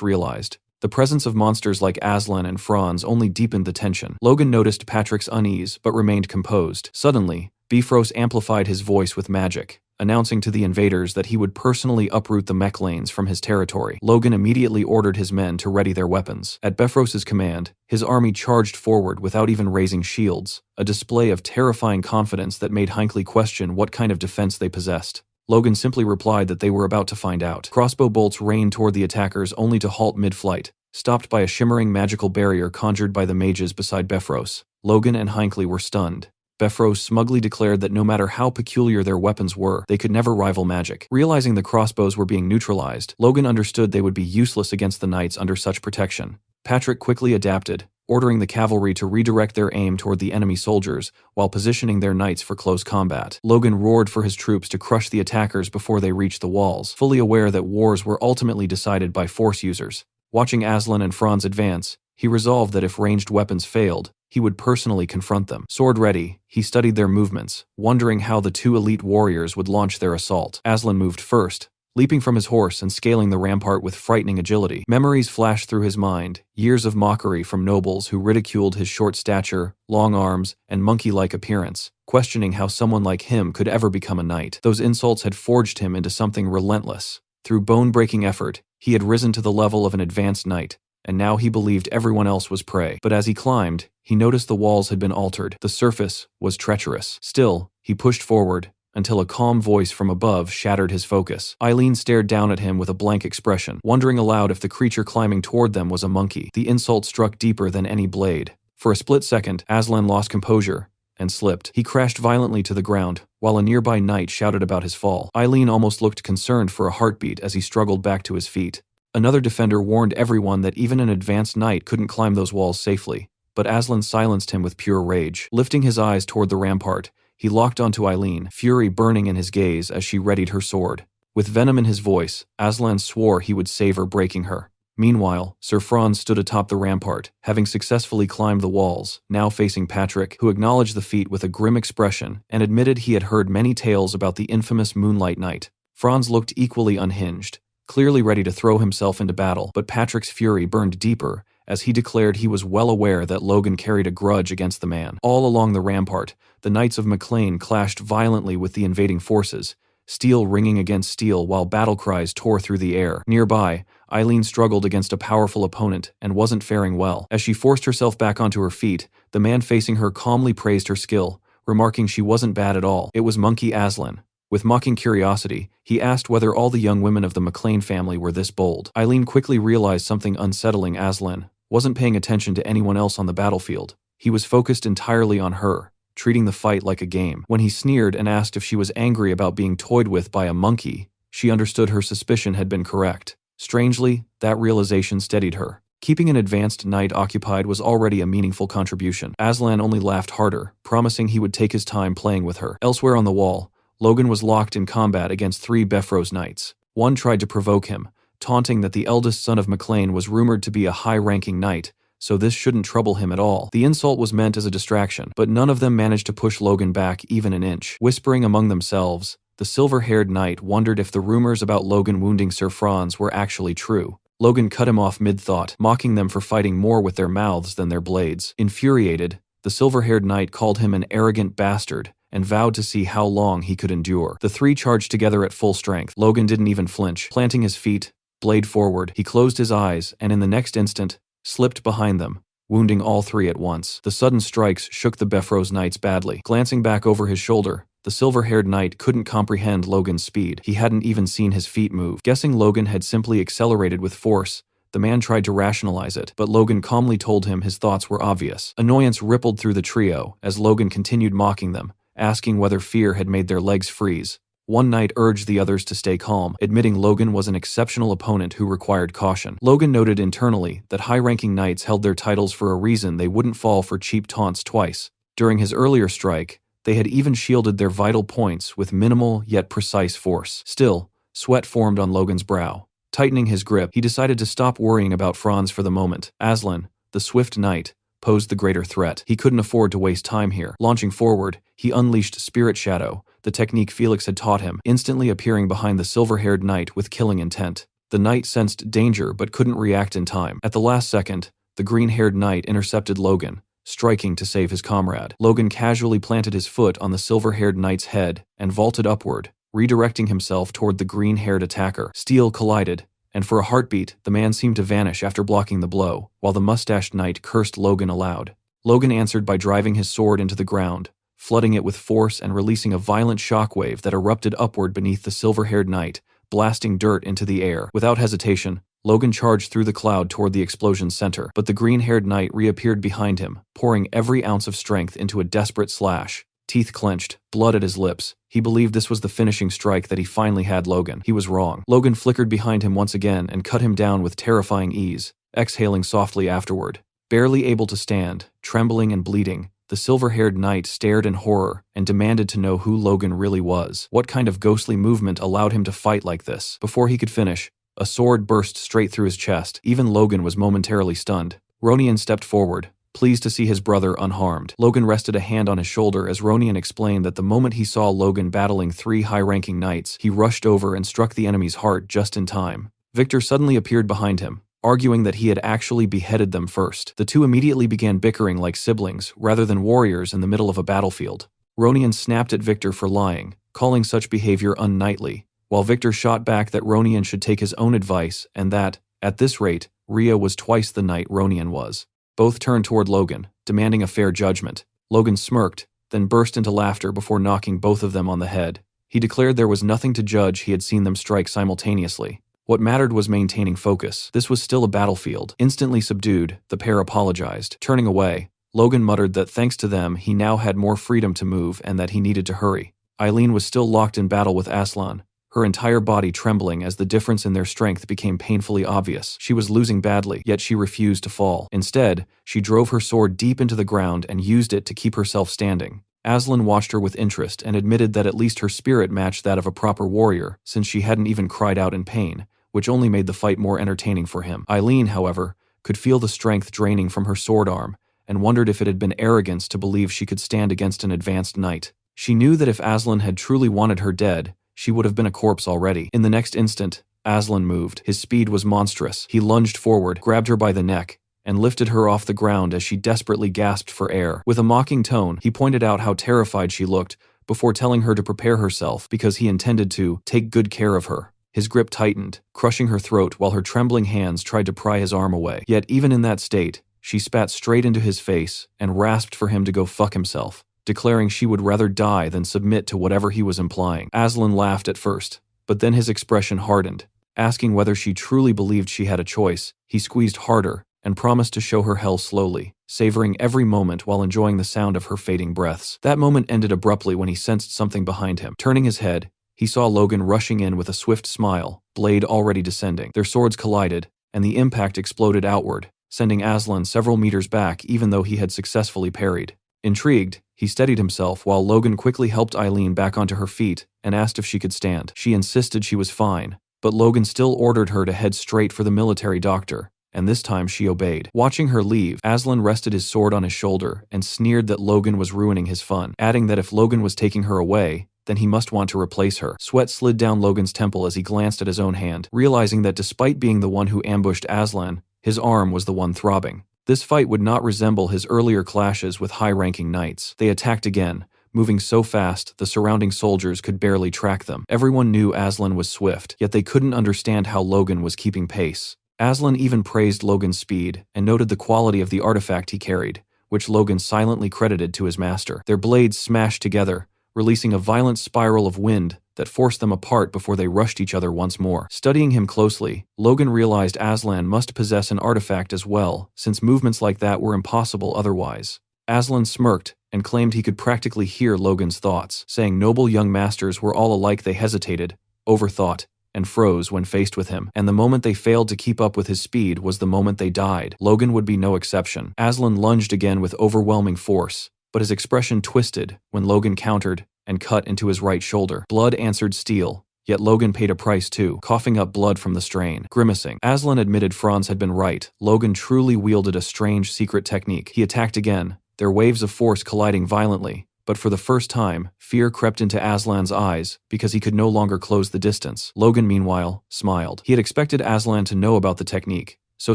realized. The presence of monsters like Aslan and Franz only deepened the tension. Logan noticed Patrick's unease, but remained composed. Suddenly, Bifrost amplified his voice with magic, announcing to the invaders that he would personally uproot the mech lanes from his territory. Logan immediately ordered his men to ready their weapons. At Bifrost's command, his army charged forward without even raising shields, a display of terrifying confidence that made Hinckley question what kind of defense they possessed. Logan simply replied that they were about to find out. Crossbow bolts rained toward the attackers only to halt mid-flight, stopped by a shimmering magical barrier conjured by the mages beside Bifrost. Logan and Hinckley were stunned. Bifrost smugly declared that no matter how peculiar their weapons were, they could never rival magic. Realizing the crossbows were being neutralized, Logan understood they would be useless against the knights under such protection. Patrick quickly adapted, ordering the cavalry to redirect their aim toward the enemy soldiers while positioning their knights for close combat. Logan roared for his troops to crush the attackers before they reached the walls, fully aware that wars were ultimately decided by force users. Watching Aslan and Franz advance, he resolved that if ranged weapons failed, he would personally confront them. Sword ready, he studied their movements, wondering how the 2 elite warriors would launch their assault. Aslan moved first, leaping from his horse and scaling the rampart with frightening agility. Memories flashed through his mind, years of mockery from nobles who ridiculed his short stature, long arms, and monkey-like appearance, questioning how someone like him could ever become a knight. Those insults had forged him into something relentless. Through bone-breaking effort, he had risen to the level of an advanced knight, and now he believed everyone else was prey. But as he climbed, he noticed the walls had been altered. The surface was treacherous. Still, he pushed forward, until a calm voice from above shattered his focus. Eileen stared down at him with a blank expression, wondering aloud if the creature climbing toward them was a monkey. The insult struck deeper than any blade. For a split second, Aslan lost composure and slipped. He crashed violently to the ground, while a nearby knight shouted about his fall. Eileen almost looked concerned for a heartbeat as he struggled back to his feet. Another defender warned everyone that even an advanced knight couldn't climb those walls safely, but Aslan silenced him with pure rage. Lifting his eyes toward the rampart, he locked onto Eileen, fury burning in his gaze as she readied her sword. With venom in his voice, Aslan swore he would savor breaking her. Meanwhile, Sir Franz stood atop the rampart, having successfully climbed the walls, now facing Patrick, who acknowledged the feat with a grim expression and admitted he had heard many tales about the infamous Moonlight Knight. Franz looked equally unhinged, clearly ready to throw himself into battle, but Patrick's fury burned deeper as he declared he was well aware that Logan carried a grudge against the man. All along the rampart, the Knights of Maclean clashed violently with the invading forces, steel ringing against steel while battle cries tore through the air. Nearby, Eileen struggled against a powerful opponent and wasn't faring well. As she forced herself back onto her feet, the man facing her calmly praised her skill, remarking she wasn't bad at all. It was Monkey Aslan. With mocking curiosity, he asked whether all the young women of the Maclean family were this bold. Eileen quickly realized something unsettling. Aslan wasn't paying attention to anyone else on the battlefield. He was focused entirely on her, treating the fight like a game. When he sneered and asked if she was angry about being toyed with by a monkey, she understood her suspicion had been correct. Strangely, that realization steadied her. Keeping an advanced knight occupied was already a meaningful contribution. Aslan only laughed harder, promising he would take his time playing with her. Elsewhere on the wall, Logan was locked in combat against 3 Befros knights. One tried to provoke him, taunting that the eldest son of Maclean was rumored to be a high-ranking knight, so this shouldn't trouble him at all. The insult was meant as a distraction, but none of them managed to push Logan back even an inch. Whispering among themselves, the silver-haired knight wondered if the rumors about Logan wounding Sir Franz were actually true. Logan cut him off mid-thought, mocking them for fighting more with their mouths than their blades. Infuriated, the silver-haired knight called him an arrogant bastard and vowed to see how long he could endure. The 3 charged together at full strength. Logan didn't even flinch. Planting his feet, blade forward, he closed his eyes and in the next instant, slipped behind them, wounding all 3 at once. The sudden strikes shook the Befros knights badly. Glancing back over his shoulder, the silver-haired knight couldn't comprehend Logan's speed. He hadn't even seen his feet move. Guessing Logan had simply accelerated with force, the man tried to rationalize it, but Logan calmly told him his thoughts were obvious. Annoyance rippled through the trio as Logan continued mocking them, asking whether fear had made their legs freeze. One knight urged the others to stay calm, admitting Logan was an exceptional opponent who required caution. Logan noted internally that high-ranking knights held their titles for a reason. They wouldn't fall for cheap taunts twice. During his earlier strike, they had even shielded their vital points with minimal yet precise force. Still, sweat formed on Logan's brow. Tightening his grip, he decided to stop worrying about Franz for the moment. Aslan, the swift knight, posed the greater threat. He couldn't afford to waste time here. Launching forward, he unleashed Spirit Shadow, the technique Felix had taught him, instantly appearing behind the silver-haired knight with killing intent. The knight sensed danger but couldn't react in time. At the last second, the green-haired knight intercepted Logan, striking to save his comrade. Logan casually planted his foot on the silver-haired knight's head and vaulted upward, redirecting himself toward the green-haired attacker. Steel collided, and for a heartbeat, the man seemed to vanish after blocking the blow, while the mustached knight cursed Logan aloud. Logan answered by driving his sword into the ground, flooding it with force and releasing a violent shockwave that erupted upward beneath the silver-haired knight, blasting dirt into the air. Without hesitation, Logan charged through the cloud toward the explosion's center, but the green-haired knight reappeared behind him, pouring every ounce of strength into a desperate slash. Teeth clenched, blood at his lips, he believed this was the finishing strike that he finally had Logan. He was wrong. Logan flickered behind him once again and cut him down with terrifying ease, exhaling softly afterward. Barely able to stand, trembling and bleeding, the silver-haired knight stared in horror and demanded to know who Logan really was. What kind of ghostly movement allowed him to fight like this? Before he could finish, a sword burst straight through his chest. Even Logan was momentarily stunned. Ronian stepped forward, pleased to see his brother unharmed. Logan rested a hand on his shoulder as Ronian explained that the moment he saw Logan battling 3 high-ranking knights, he rushed over and struck the enemy's heart just in time. Victor suddenly appeared behind him, arguing that he had actually beheaded them first. The two immediately began bickering like siblings, rather than warriors in the middle of a battlefield. Ronian snapped at Victor for lying, calling such behavior unknightly, while Victor shot back that Ronian should take his own advice and that, at this rate, Rhea was twice the knight Ronian was. Both turned toward Logan, demanding a fair judgment. Logan smirked, then burst into laughter before knocking both of them on the head. He declared there was nothing to judge. He had seen them strike simultaneously. What mattered was maintaining focus. This was still a battlefield. Instantly subdued, the pair apologized. Turning away, Logan muttered that thanks to them he now had more freedom to move and that he needed to hurry. Eileen was still locked in battle with Aslan, her entire body trembling as the difference in their strength became painfully obvious. She was losing badly, yet she refused to fall. Instead, she drove her sword deep into the ground and used it to keep herself standing. Aslan watched her with interest and admitted that at least her spirit matched that of a proper warrior, since she hadn't even cried out in pain, which only made the fight more entertaining for him. Eileen, however, could feel the strength draining from her sword arm, and wondered if it had been arrogance to believe she could stand against an advanced knight. She knew that if Aslan had truly wanted her dead, she would have been a corpse already. In the next instant, Aslan moved. His speed was monstrous. He lunged forward, grabbed her by the neck, and lifted her off the ground as she desperately gasped for air. With a mocking tone, he pointed out how terrified she looked, before telling her to prepare herself because he intended to take good care of her. His grip tightened, crushing her throat while her trembling hands tried to pry his arm away. Yet even in that state, she spat straight into his face and rasped for him to go fuck himself, declaring she would rather die than submit to whatever he was implying. Aslan laughed at first, but then his expression hardened. Asking whether she truly believed she had a choice, he squeezed harder and promised to show her hell slowly, savoring every moment while enjoying the sound of her fading breaths. That moment ended abruptly when he sensed something behind him. Turning his head, he saw Logan rushing in with a swift smile, blade already descending. Their swords collided, and the impact exploded outward, sending Aslan several meters back even though he had successfully parried. Intrigued, he steadied himself while Logan quickly helped Eileen back onto her feet and asked if she could stand. She insisted she was fine, but Logan still ordered her to head straight for the military doctor, and this time she obeyed. Watching her leave, Aslan rested his sword on his shoulder and sneered that Logan was ruining his fun, adding that if Logan was taking her away, then he must want to replace her. Sweat slid down Logan's temple as he glanced at his own hand, realizing that despite being the one who ambushed Aslan, his arm was the one throbbing. This fight would not resemble his earlier clashes with high-ranking knights. They attacked again, moving so fast the surrounding soldiers could barely track them. Everyone knew Aslan was swift, yet they couldn't understand how Logan was keeping pace. Aslan even praised Logan's speed and noted the quality of the artifact he carried, which Logan silently credited to his master. Their blades smashed together, releasing a violent spiral of wind that forced them apart before they rushed each other once more. Studying him closely, Logan realized Aslan must possess an artifact as well, since movements like that were impossible otherwise. Aslan smirked and claimed he could practically hear Logan's thoughts, saying noble young masters were all alike. They hesitated, overthought, and froze when faced with him, and the moment they failed to keep up with his speed was the moment they died. Logan would be no exception. Aslan lunged again with overwhelming force, but his expression twisted when Logan countered and cut into his right shoulder. Blood answered steel, yet Logan paid a price too, coughing up blood from the strain. Grimacing, Aslan admitted Franz had been right. Logan truly wielded a strange secret technique. He attacked again, their waves of force colliding violently. But for the first time, fear crept into Aslan's eyes because he could no longer close the distance. Logan, meanwhile, smiled. He had expected Aslan to know about the technique, so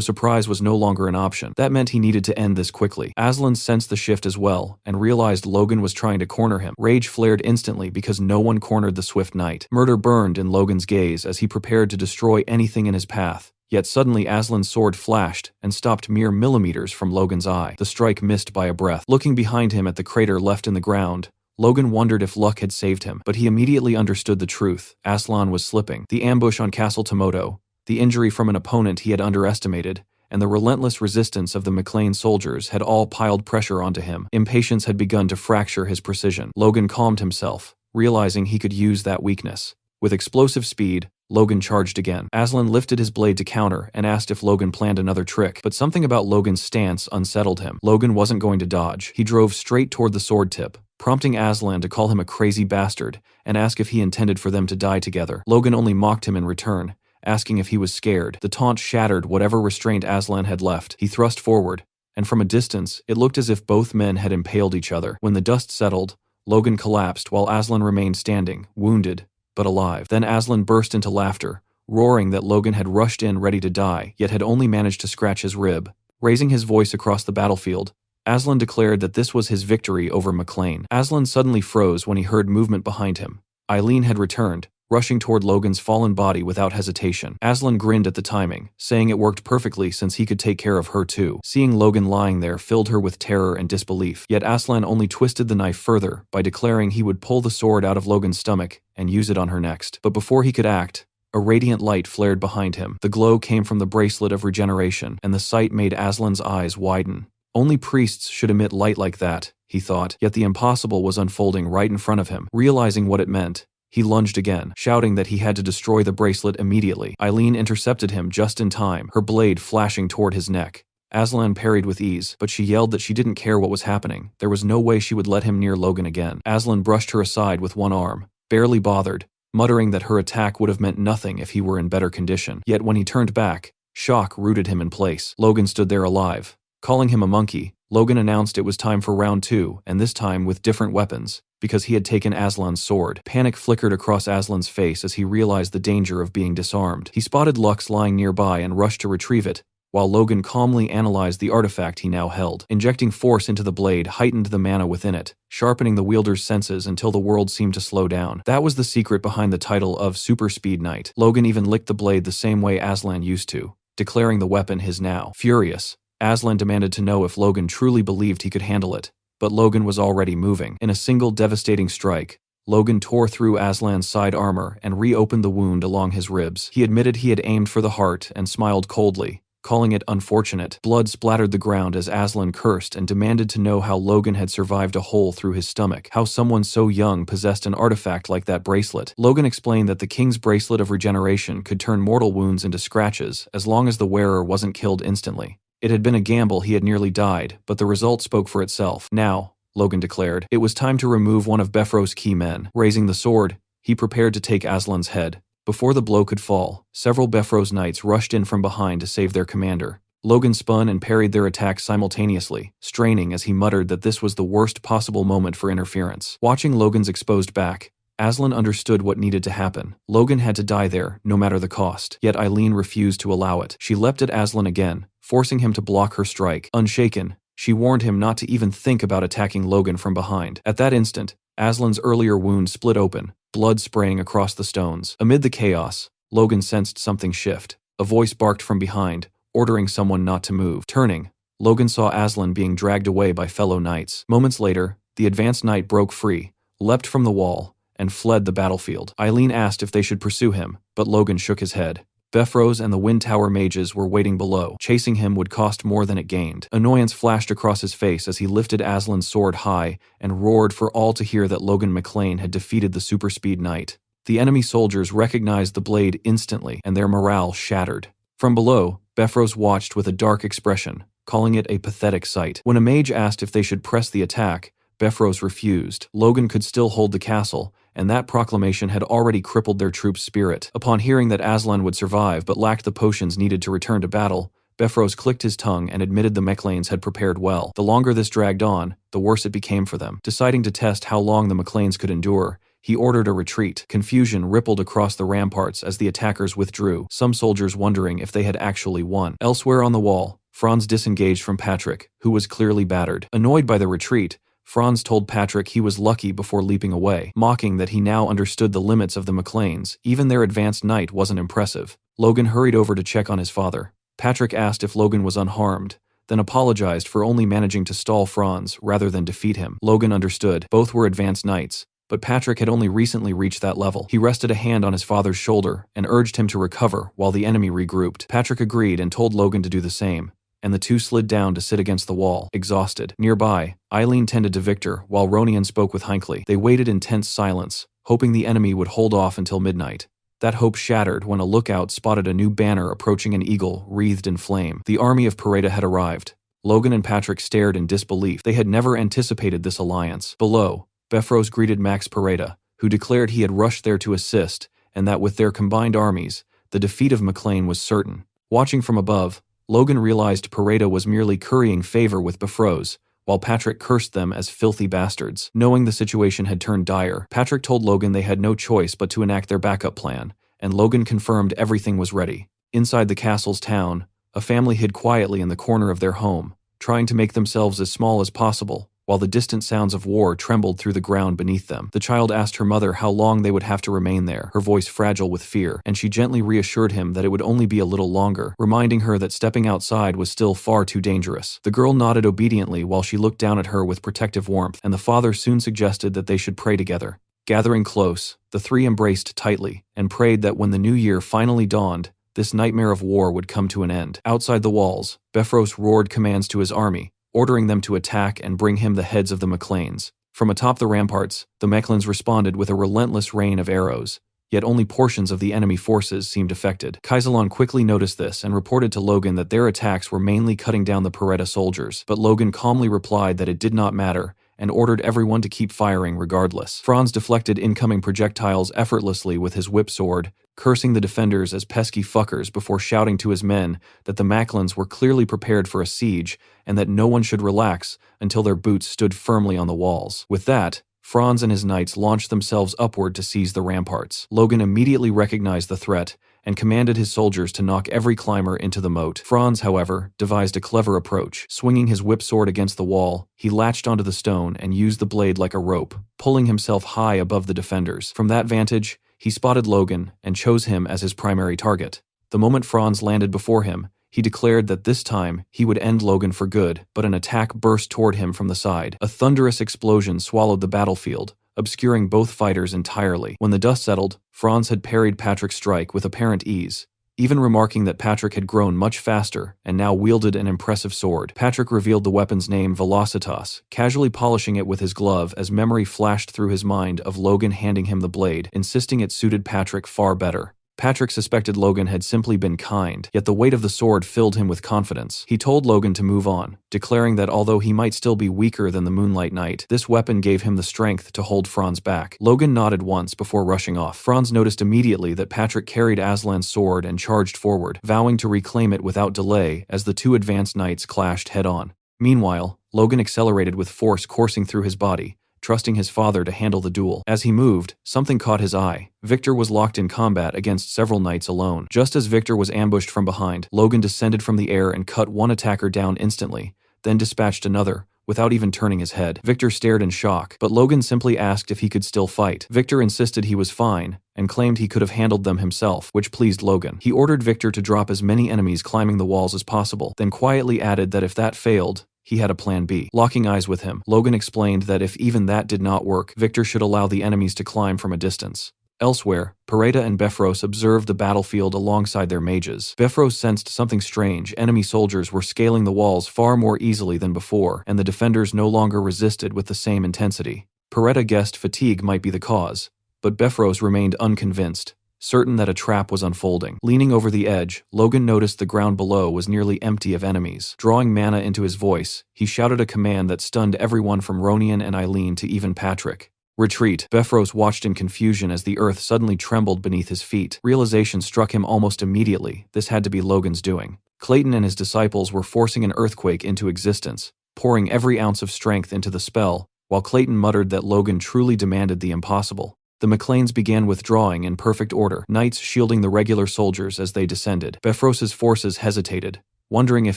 surprise was no longer an option. That meant he needed to end this quickly. Aslan sensed the shift as well and realized Logan was trying to corner him. Rage flared instantly because no one cornered the swift knight. Murder burned in Logan's gaze as he prepared to destroy anything in his path. Yet suddenly Aslan's sword flashed and stopped mere millimeters from Logan's eye. The strike missed by a breath. Looking behind him at the crater left in the ground, Logan wondered if luck had saved him, but he immediately understood the truth. Aslan was slipping. The ambush on Castle Tomoto, the injury from an opponent he had underestimated, and the relentless resistance of the McLean soldiers had all piled pressure onto him. Impatience had begun to fracture his precision. Logan calmed himself, realizing he could use that weakness. With explosive speed, Logan charged again. Aslan lifted his blade to counter and asked if Logan planned another trick, but something about Logan's stance unsettled him. Logan wasn't going to dodge. He drove straight toward the sword tip, prompting Aslan to call him a crazy bastard and ask if he intended for them to die together. Logan only mocked him in return, asking if he was scared. The taunt shattered whatever restraint Aslan had left. He thrust forward, and from a distance, it looked as if both men had impaled each other. When the dust settled, Logan collapsed while Aslan remained standing, wounded, but alive. Then Aslan burst into laughter, roaring that Logan had rushed in ready to die, yet had only managed to scratch his rib. Raising his voice across the battlefield, Aslan declared that this was his victory over McLean. Aslan suddenly froze when he heard movement behind him. Eileen had returned, rushing toward Logan's fallen body without hesitation. Aslan grinned at the timing, saying it worked perfectly since he could take care of her too. Seeing Logan lying there filled her with terror and disbelief, yet Aslan only twisted the knife further by declaring he would pull the sword out of Logan's stomach and use it on her next. But before he could act, a radiant light flared behind him. The glow came from the bracelet of regeneration, and the sight made Aslan's eyes widen. Only priests should emit light like that, he thought, yet the impossible was unfolding right in front of him. Realizing what it meant, he lunged again, shouting that he had to destroy the bracelet immediately. Eileen intercepted him just in time, her blade flashing toward his neck. Aslan parried with ease, but she yelled that she didn't care what was happening. There was no way she would let him near Logan again. Aslan brushed her aside with one arm, barely bothered, muttering that her attack would have meant nothing if he were in better condition. Yet when he turned back, shock rooted him in place. Logan stood there alive. Calling him a monkey, Logan announced it was time for round 2, and this time with different weapons, because he had taken Aslan's sword. Panic flickered across Aslan's face as he realized the danger of being disarmed. He spotted Lux lying nearby and rushed to retrieve it, while Logan calmly analyzed the artifact he now held. Injecting force into the blade heightened the mana within it, sharpening the wielder's senses until the world seemed to slow down. That was the secret behind the title of Super Speed Knight. Logan even licked the blade the same way Aslan used to, declaring the weapon his now. Furious, Aslan demanded to know if Logan truly believed he could handle it, but Logan was already moving. In a single devastating strike, Logan tore through Aslan's side armor and reopened the wound along his ribs. He admitted he had aimed for the heart and smiled coldly, calling it unfortunate. Blood splattered the ground as Aslan cursed and demanded to know how Logan had survived a hole through his stomach, how someone so young possessed an artifact like that bracelet. Logan explained that the king's bracelet of regeneration could turn mortal wounds into scratches as long as the wearer wasn't killed instantly. It had been a gamble. He had nearly died, but the result spoke for itself. Now, Logan declared, it was time to remove one of Befro's key men. Raising the sword, he prepared to take Aslan's head. Before the blow could fall, several Befro's knights rushed in from behind to save their commander. Logan spun and parried their attacks simultaneously, straining as he muttered that this was the worst possible moment for interference. Watching Logan's exposed back, Aslan understood what needed to happen. Logan had to die there, no matter the cost. Yet Eileen refused to allow it. She leapt at Aslan again, forcing him to block her strike. Unshaken, she warned him not to even think about attacking Logan from behind. At that instant, Aslan's earlier wound split open, blood spraying across the stones. Amid the chaos, Logan sensed something shift. A voice barked from behind, ordering someone not to move. Turning, Logan saw Aslan being dragged away by fellow knights. Moments later, the advanced knight broke free, leapt from the wall, and fled the battlefield. Eileen asked if they should pursue him, but Logan shook his head. Befrose and the Wind Tower mages were waiting below. Chasing him would cost more than it gained. Annoyance flashed across his face as he lifted Aslan's sword high and roared for all to hear that Logan McLean had defeated the super-speed knight. The enemy soldiers recognized the blade instantly, and their morale shattered. From below, Befrose watched with a dark expression, calling it a pathetic sight. When a mage asked if they should press the attack, Befrose refused. Logan could still hold the castle, and that proclamation had already crippled their troops' spirit. Upon hearing that Aslan would survive but lacked the potions needed to return to battle, Befrose clicked his tongue and admitted the McLeans had prepared well. The longer this dragged on, the worse it became for them. Deciding to test how long the McLeans could endure, he ordered a retreat. Confusion rippled across the ramparts as the attackers withdrew, some soldiers wondering if they had actually won. Elsewhere on the wall, Franz disengaged from Patrick, who was clearly battered. Annoyed by the retreat, Franz told Patrick he was lucky before leaping away, mocking that he now understood the limits of the McLeans. Even their advanced knight wasn't impressive. Logan hurried over to check on his father. Patrick asked if Logan was unharmed, then apologized for only managing to stall Franz rather than defeat him. Logan understood. Both were advanced knights, but Patrick had only recently reached that level. He rested a hand on his father's shoulder and urged him to recover while the enemy regrouped. Patrick agreed and told Logan to do the same, and the two slid down to sit against the wall, exhausted. Nearby, Eileen tended to Victor while Ronian spoke with Hinckley. They waited in tense silence, hoping the enemy would hold off until midnight. That hope shattered when a lookout spotted a new banner approaching an eagle wreathed in flame. The army of Pareda had arrived. Logan and Patrick stared in disbelief. They had never anticipated this alliance. Below, Befrose greeted Max Pareda, who declared he had rushed there to assist, and that with their combined armies, the defeat of McLean was certain. Watching from above, Logan realized Pareda was merely currying favor with Befrose, while Patrick cursed them as filthy bastards. Knowing the situation had turned dire, Patrick told Logan they had no choice but to enact their backup plan, and Logan confirmed everything was ready. Inside the castle's town, a family hid quietly in the corner of their home, trying to make themselves as small as possible, while the distant sounds of war trembled through the ground beneath them. The child asked her mother how long they would have to remain there, her voice fragile with fear, and she gently reassured him that it would only be a little longer, reminding her that stepping outside was still far too dangerous. The girl nodded obediently while she looked down at her with protective warmth, and the father soon suggested that they should pray together. Gathering close, the three embraced tightly, and prayed that when the new year finally dawned, this nightmare of war would come to an end. Outside the walls, Befrose roared commands to his army, ordering them to attack and bring him the heads of the McLeans. From atop the ramparts, the McLeans responded with a relentless rain of arrows, yet only portions of the enemy forces seemed affected. Kaisalon quickly noticed this and reported to Logan that their attacks were mainly cutting down the Pareda soldiers, but Logan calmly replied that it did not matter and ordered everyone to keep firing regardless. Franz deflected incoming projectiles effortlessly with his whip sword, cursing the defenders as pesky fuckers before shouting to his men that the McLeans were clearly prepared for a siege and that no one should relax until their boots stood firmly on the walls. With that, Franz and his knights launched themselves upward to seize the ramparts. Logan immediately recognized the threat and commanded his soldiers to knock every climber into the moat. Franz, however, devised a clever approach. Swinging his whip sword against the wall, he latched onto the stone and used the blade like a rope, pulling himself high above the defenders. From that vantage, he spotted Logan and chose him as his primary target. The moment Franz landed before him, he declared that this time he would end Logan for good, but an attack burst toward him from the side. A thunderous explosion swallowed the battlefield, obscuring both fighters entirely. When the dust settled, Franz had parried Patrick's strike with apparent ease, even remarking that Patrick had grown much faster and now wielded an impressive sword. Patrick revealed the weapon's name, Velocitas, casually polishing it with his glove as memory flashed through his mind of Logan handing him the blade, insisting it suited Patrick far better. Patrick suspected Logan had simply been kind, yet the weight of the sword filled him with confidence. He told Logan to move on, declaring that although he might still be weaker than the Moonlight Knight, this weapon gave him the strength to hold Franz back. Logan nodded once before rushing off. Franz noticed immediately that Patrick carried Aslan's sword and charged forward, vowing to reclaim it without delay as the two advanced knights clashed head-on. Meanwhile, Logan accelerated with force coursing through his body, trusting his father to handle the duel. As he moved, something caught his eye. Victor was locked in combat against several knights alone. Just as Victor was ambushed from behind, Logan descended from the air and cut one attacker down instantly, then dispatched another, without even turning his head. Victor stared in shock, but Logan simply asked if he could still fight. Victor insisted he was fine, and claimed he could have handled them himself, which pleased Logan. He ordered Victor to drop as many enemies climbing the walls as possible, then quietly added that if that failed, he had a plan B. Locking eyes with him, Logan explained that if even that did not work, Victor should allow the enemies to climb from a distance. Elsewhere, Pareda and Befros observed the battlefield alongside their mages. Befros sensed something strange. Enemy soldiers were scaling the walls far more easily than before, and the defenders no longer resisted with the same intensity. Pareda guessed fatigue might be the cause, but Befros remained unconvinced, certain that a trap was unfolding. Leaning over the edge, Logan noticed the ground below was nearly empty of enemies. Drawing mana into his voice, he shouted a command that stunned everyone from Ronian and Eileen to even Patrick. Retreat. Befros watched in confusion as the earth suddenly trembled beneath his feet. Realization struck him almost immediately. This had to be Logan's doing. Clayton and his disciples were forcing an earthquake into existence, pouring every ounce of strength into the spell, while Clayton muttered that Logan truly demanded the impossible. The McLeans began withdrawing in perfect order, knights shielding the regular soldiers as they descended. Befros's forces hesitated, wondering if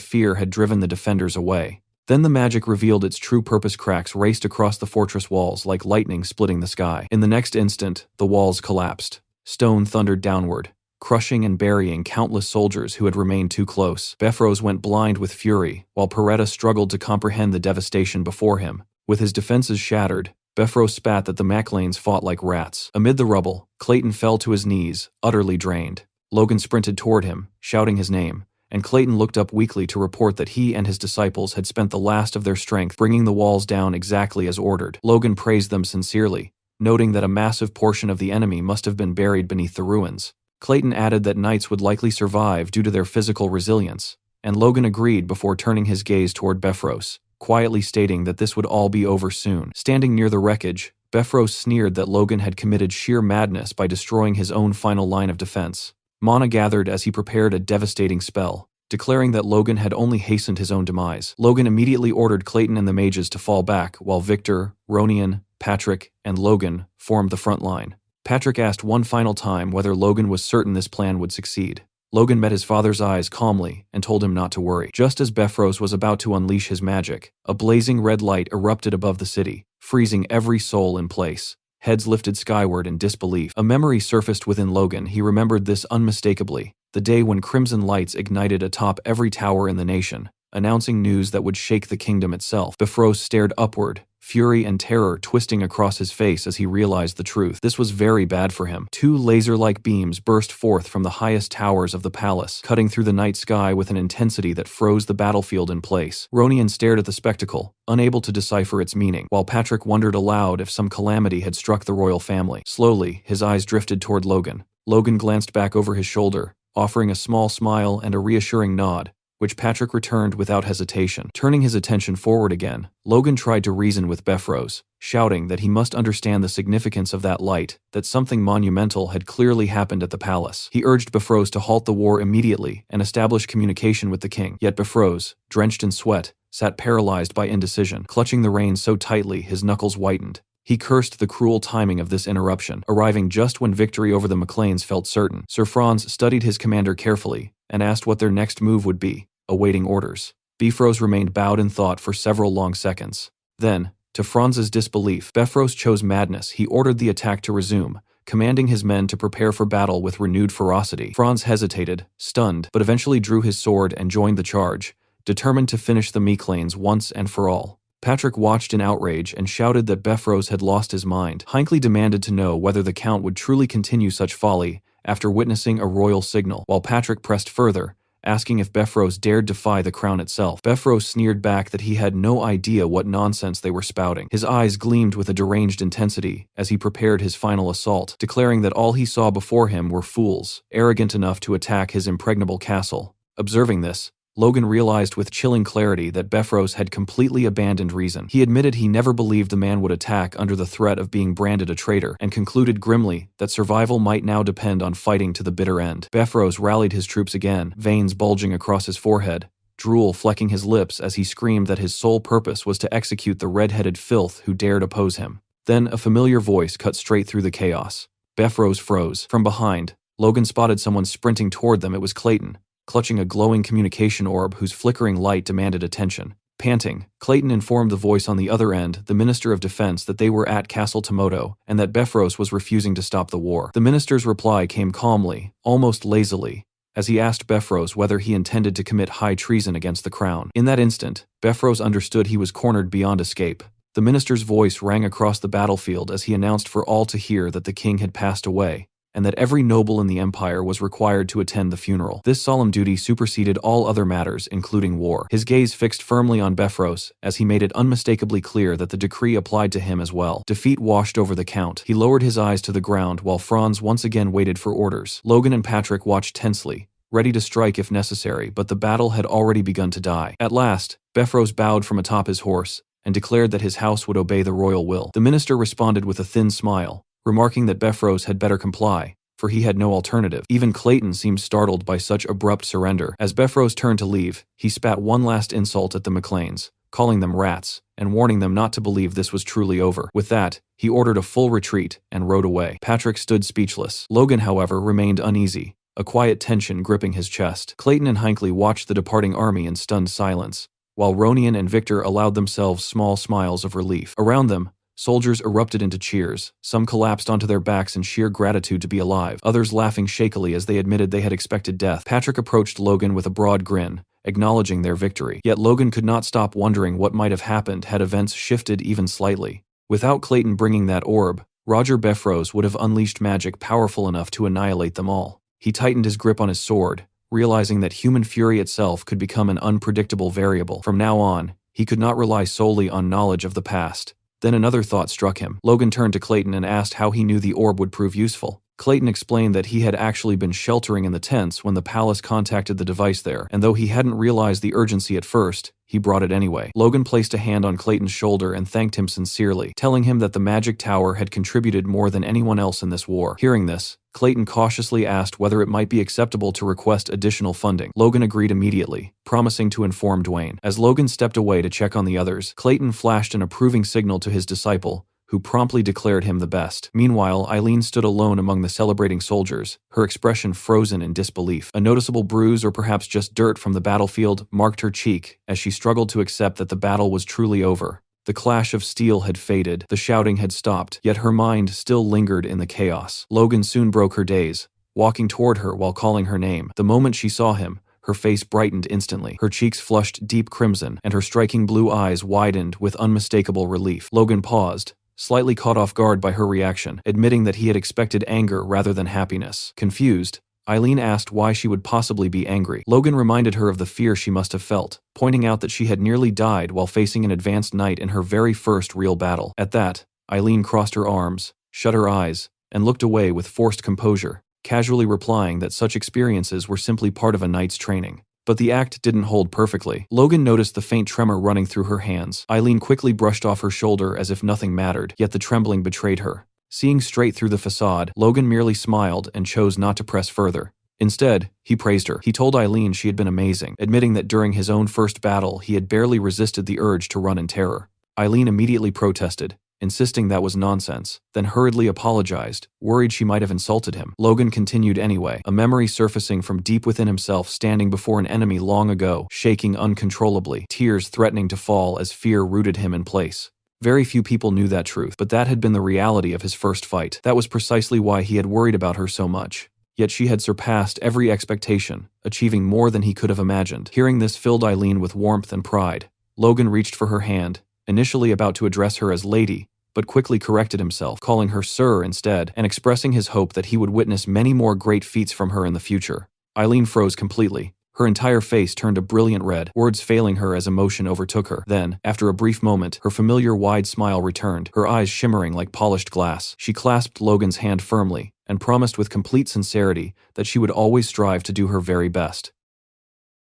fear had driven the defenders away. Then the magic revealed its true purpose. Cracks raced across the fortress walls like lightning splitting the sky. In the next instant, the walls collapsed. Stone thundered downward, crushing and burying countless soldiers who had remained too close. Befros went blind with fury, while Pareda struggled to comprehend the devastation before him. With his defenses shattered, Befros spat that the McLeans fought like rats. Amid the rubble, Clayton fell to his knees, utterly drained. Logan sprinted toward him, shouting his name, and Clayton looked up weakly to report that he and his disciples had spent the last of their strength bringing the walls down exactly as ordered. Logan praised them sincerely, noting that a massive portion of the enemy must have been buried beneath the ruins. Clayton added that knights would likely survive due to their physical resilience, and Logan agreed before turning his gaze toward Befros, quietly stating that this would all be over soon. Standing near the wreckage, Befros sneered that Logan had committed sheer madness by destroying his own final line of defense. Mana gathered as he prepared a devastating spell, declaring that Logan had only hastened his own demise. Logan immediately ordered Clayton and the mages to fall back, while Victor, Ronian, Patrick, and Logan formed the front line. Patrick asked one final time whether Logan was certain this plan would succeed. Logan met his father's eyes calmly and told him not to worry. Just as Befros was about to unleash his magic, a blazing red light erupted above the city, freezing every soul in place. Heads lifted skyward in disbelief. A memory surfaced within Logan. He remembered this unmistakably. The day when crimson lights ignited atop every tower in the nation, announcing news that would shake the kingdom itself. Befros stared upward, fury and terror twisting across his face as he realized the truth. This was very bad for him. Two laser-like beams burst forth from the highest towers of the palace, cutting through the night sky with an intensity that froze the battlefield in place. Ronian stared at the spectacle, unable to decipher its meaning, while Patrick wondered aloud if some calamity had struck the royal family. Slowly, his eyes drifted toward Logan. Logan glanced back over his shoulder, offering a small smile and a reassuring nod, which Patrick returned without hesitation. Turning his attention forward again, Logan tried to reason with Befros, shouting that he must understand the significance of that light, that something monumental had clearly happened at the palace. He urged Befros to halt the war immediately and establish communication with the king. Yet Befros, drenched in sweat, sat paralyzed by indecision, clutching the reins so tightly his knuckles whitened. He cursed the cruel timing of this interruption, arriving just when victory over the McLeans felt certain. Sir Franz studied his commander carefully and asked what their next move would be, awaiting orders. Befros remained bowed in thought for several long seconds. Then, to Franz's disbelief, Befros chose madness. He ordered the attack to resume, commanding his men to prepare for battle with renewed ferocity. Franz hesitated, stunned, but eventually drew his sword and joined the charge, determined to finish the McLeans once and for all. Patrick watched in outrage and shouted that Befros had lost his mind. Hinckley demanded to know whether the Count would truly continue such folly after witnessing a royal signal, while Patrick pressed further, asking if Befros dared defy the crown itself. Befros sneered back that he had no idea what nonsense they were spouting. His eyes gleamed with a deranged intensity as he prepared his final assault, declaring that all he saw before him were fools, arrogant enough to attack his impregnable castle. Observing this, Logan realized with chilling clarity that Befros had completely abandoned reason. He admitted he never believed the man would attack under the threat of being branded a traitor, and concluded grimly that survival might now depend on fighting to the bitter end. Befros rallied his troops again, veins bulging across his forehead, drool flecking his lips as he screamed that his sole purpose was to execute the red-headed filth who dared oppose him. Then a familiar voice cut straight through the chaos. Befros froze. From behind, Logan spotted someone sprinting toward them. It was Clayton, clutching a glowing communication orb whose flickering light demanded attention. Panting, Clayton informed the voice on the other end, the Minister of Defense, that they were at Castle Tomoto and that Befros was refusing to stop the war. The minister's reply came calmly, almost lazily, as he asked Befros whether he intended to commit high treason against the crown. In that instant, Befros understood he was cornered beyond escape. The minister's voice rang across the battlefield as he announced for all to hear that the king had passed away, and that every noble in the empire was required to attend the funeral. This solemn duty superseded all other matters, including war. His gaze fixed firmly on Befros as he made it unmistakably clear that the decree applied to him as well. Defeat washed over the count. He lowered his eyes to the ground while Franz once again waited for orders. Logan and Patrick watched tensely, ready to strike if necessary, but the battle had already begun to die. At last, Befros bowed from atop his horse and declared that his house would obey the royal will. The minister responded with a thin smile, remarking that Befros had better comply, for he had no alternative. Even Clayton seemed startled by such abrupt surrender. As Befros turned to leave, he spat one last insult at the McLeans, calling them rats, and warning them not to believe this was truly over. With that, he ordered a full retreat and rode away. Patrick stood speechless. Logan, however, remained uneasy, a quiet tension gripping his chest. Clayton and Hinckley watched the departing army in stunned silence, while Ronian and Victor allowed themselves small smiles of relief. Around them, soldiers erupted into cheers. Some collapsed onto their backs in sheer gratitude to be alive, others laughing shakily as they admitted they had expected death. Patrick approached Logan with a broad grin, acknowledging their victory. Yet Logan could not stop wondering what might have happened had events shifted even slightly. Without Clayton bringing that orb, Roger Befros would have unleashed magic powerful enough to annihilate them all. He tightened his grip on his sword, realizing that human fury itself could become an unpredictable variable. From now on, he could not rely solely on knowledge of the past. Then another thought struck him. Logan turned to Clayton and asked how he knew the orb would prove useful. Clayton explained that he had actually been sheltering in the tents when the palace contacted the device there, and though he hadn't realized the urgency at first, he brought it anyway. Logan placed a hand on Clayton's shoulder and thanked him sincerely, telling him that the magic tower had contributed more than anyone else in this war. Hearing this, Clayton cautiously asked whether it might be acceptable to request additional funding. Logan agreed immediately, promising to inform Dwayne. As Logan stepped away to check on the others, Clayton flashed an approving signal to his disciple, who promptly declared him the best. Meanwhile, Eileen stood alone among the celebrating soldiers, her expression frozen in disbelief. A noticeable bruise, or perhaps just dirt from the battlefield, marked her cheek as she struggled to accept that the battle was truly over. The clash of steel had faded, the shouting had stopped, yet her mind still lingered in the chaos. Logan soon broke her daze, walking toward her while calling her name. The moment she saw him, her face brightened instantly. Her cheeks flushed deep crimson, and her striking blue eyes widened with unmistakable relief. Logan paused, slightly caught off guard by her reaction, admitting that he had expected anger rather than happiness. Confused, Eileen asked why she would possibly be angry. Logan reminded her of the fear she must have felt, pointing out that she had nearly died while facing an advanced knight in her very first real battle. At that, Eileen crossed her arms, shut her eyes, and looked away with forced composure, casually replying that such experiences were simply part of a knight's training. But the act didn't hold perfectly. Logan noticed the faint tremor running through her hands. Eileen quickly brushed off her shoulder as if nothing mattered, yet the trembling betrayed her. Seeing straight through the facade, Logan merely smiled and chose not to press further. Instead, he praised her. He told Eileen she had been amazing, admitting that during his own first battle he had barely resisted the urge to run in terror. Eileen immediately protested, insisting that was nonsense, then hurriedly apologized, worried she might have insulted him. Logan continued anyway, a memory surfacing from deep within himself, standing before an enemy long ago, shaking uncontrollably, tears threatening to fall as fear rooted him in place. Very few people knew that truth, but that had been the reality of his first fight. That was precisely why he had worried about her so much. Yet she had surpassed every expectation, achieving more than he could have imagined. Hearing this filled Eileen with warmth and pride. Logan reached for her hand, initially about to address her as lady, but quickly corrected himself, calling her sir instead, and expressing his hope that he would witness many more great feats from her in the future. Eileen froze completely. Her entire face turned a brilliant red, words failing her as emotion overtook her. Then, after a brief moment, her familiar wide smile returned, her eyes shimmering like polished glass. She clasped Logan's hand firmly, and promised with complete sincerity that she would always strive to do her very best.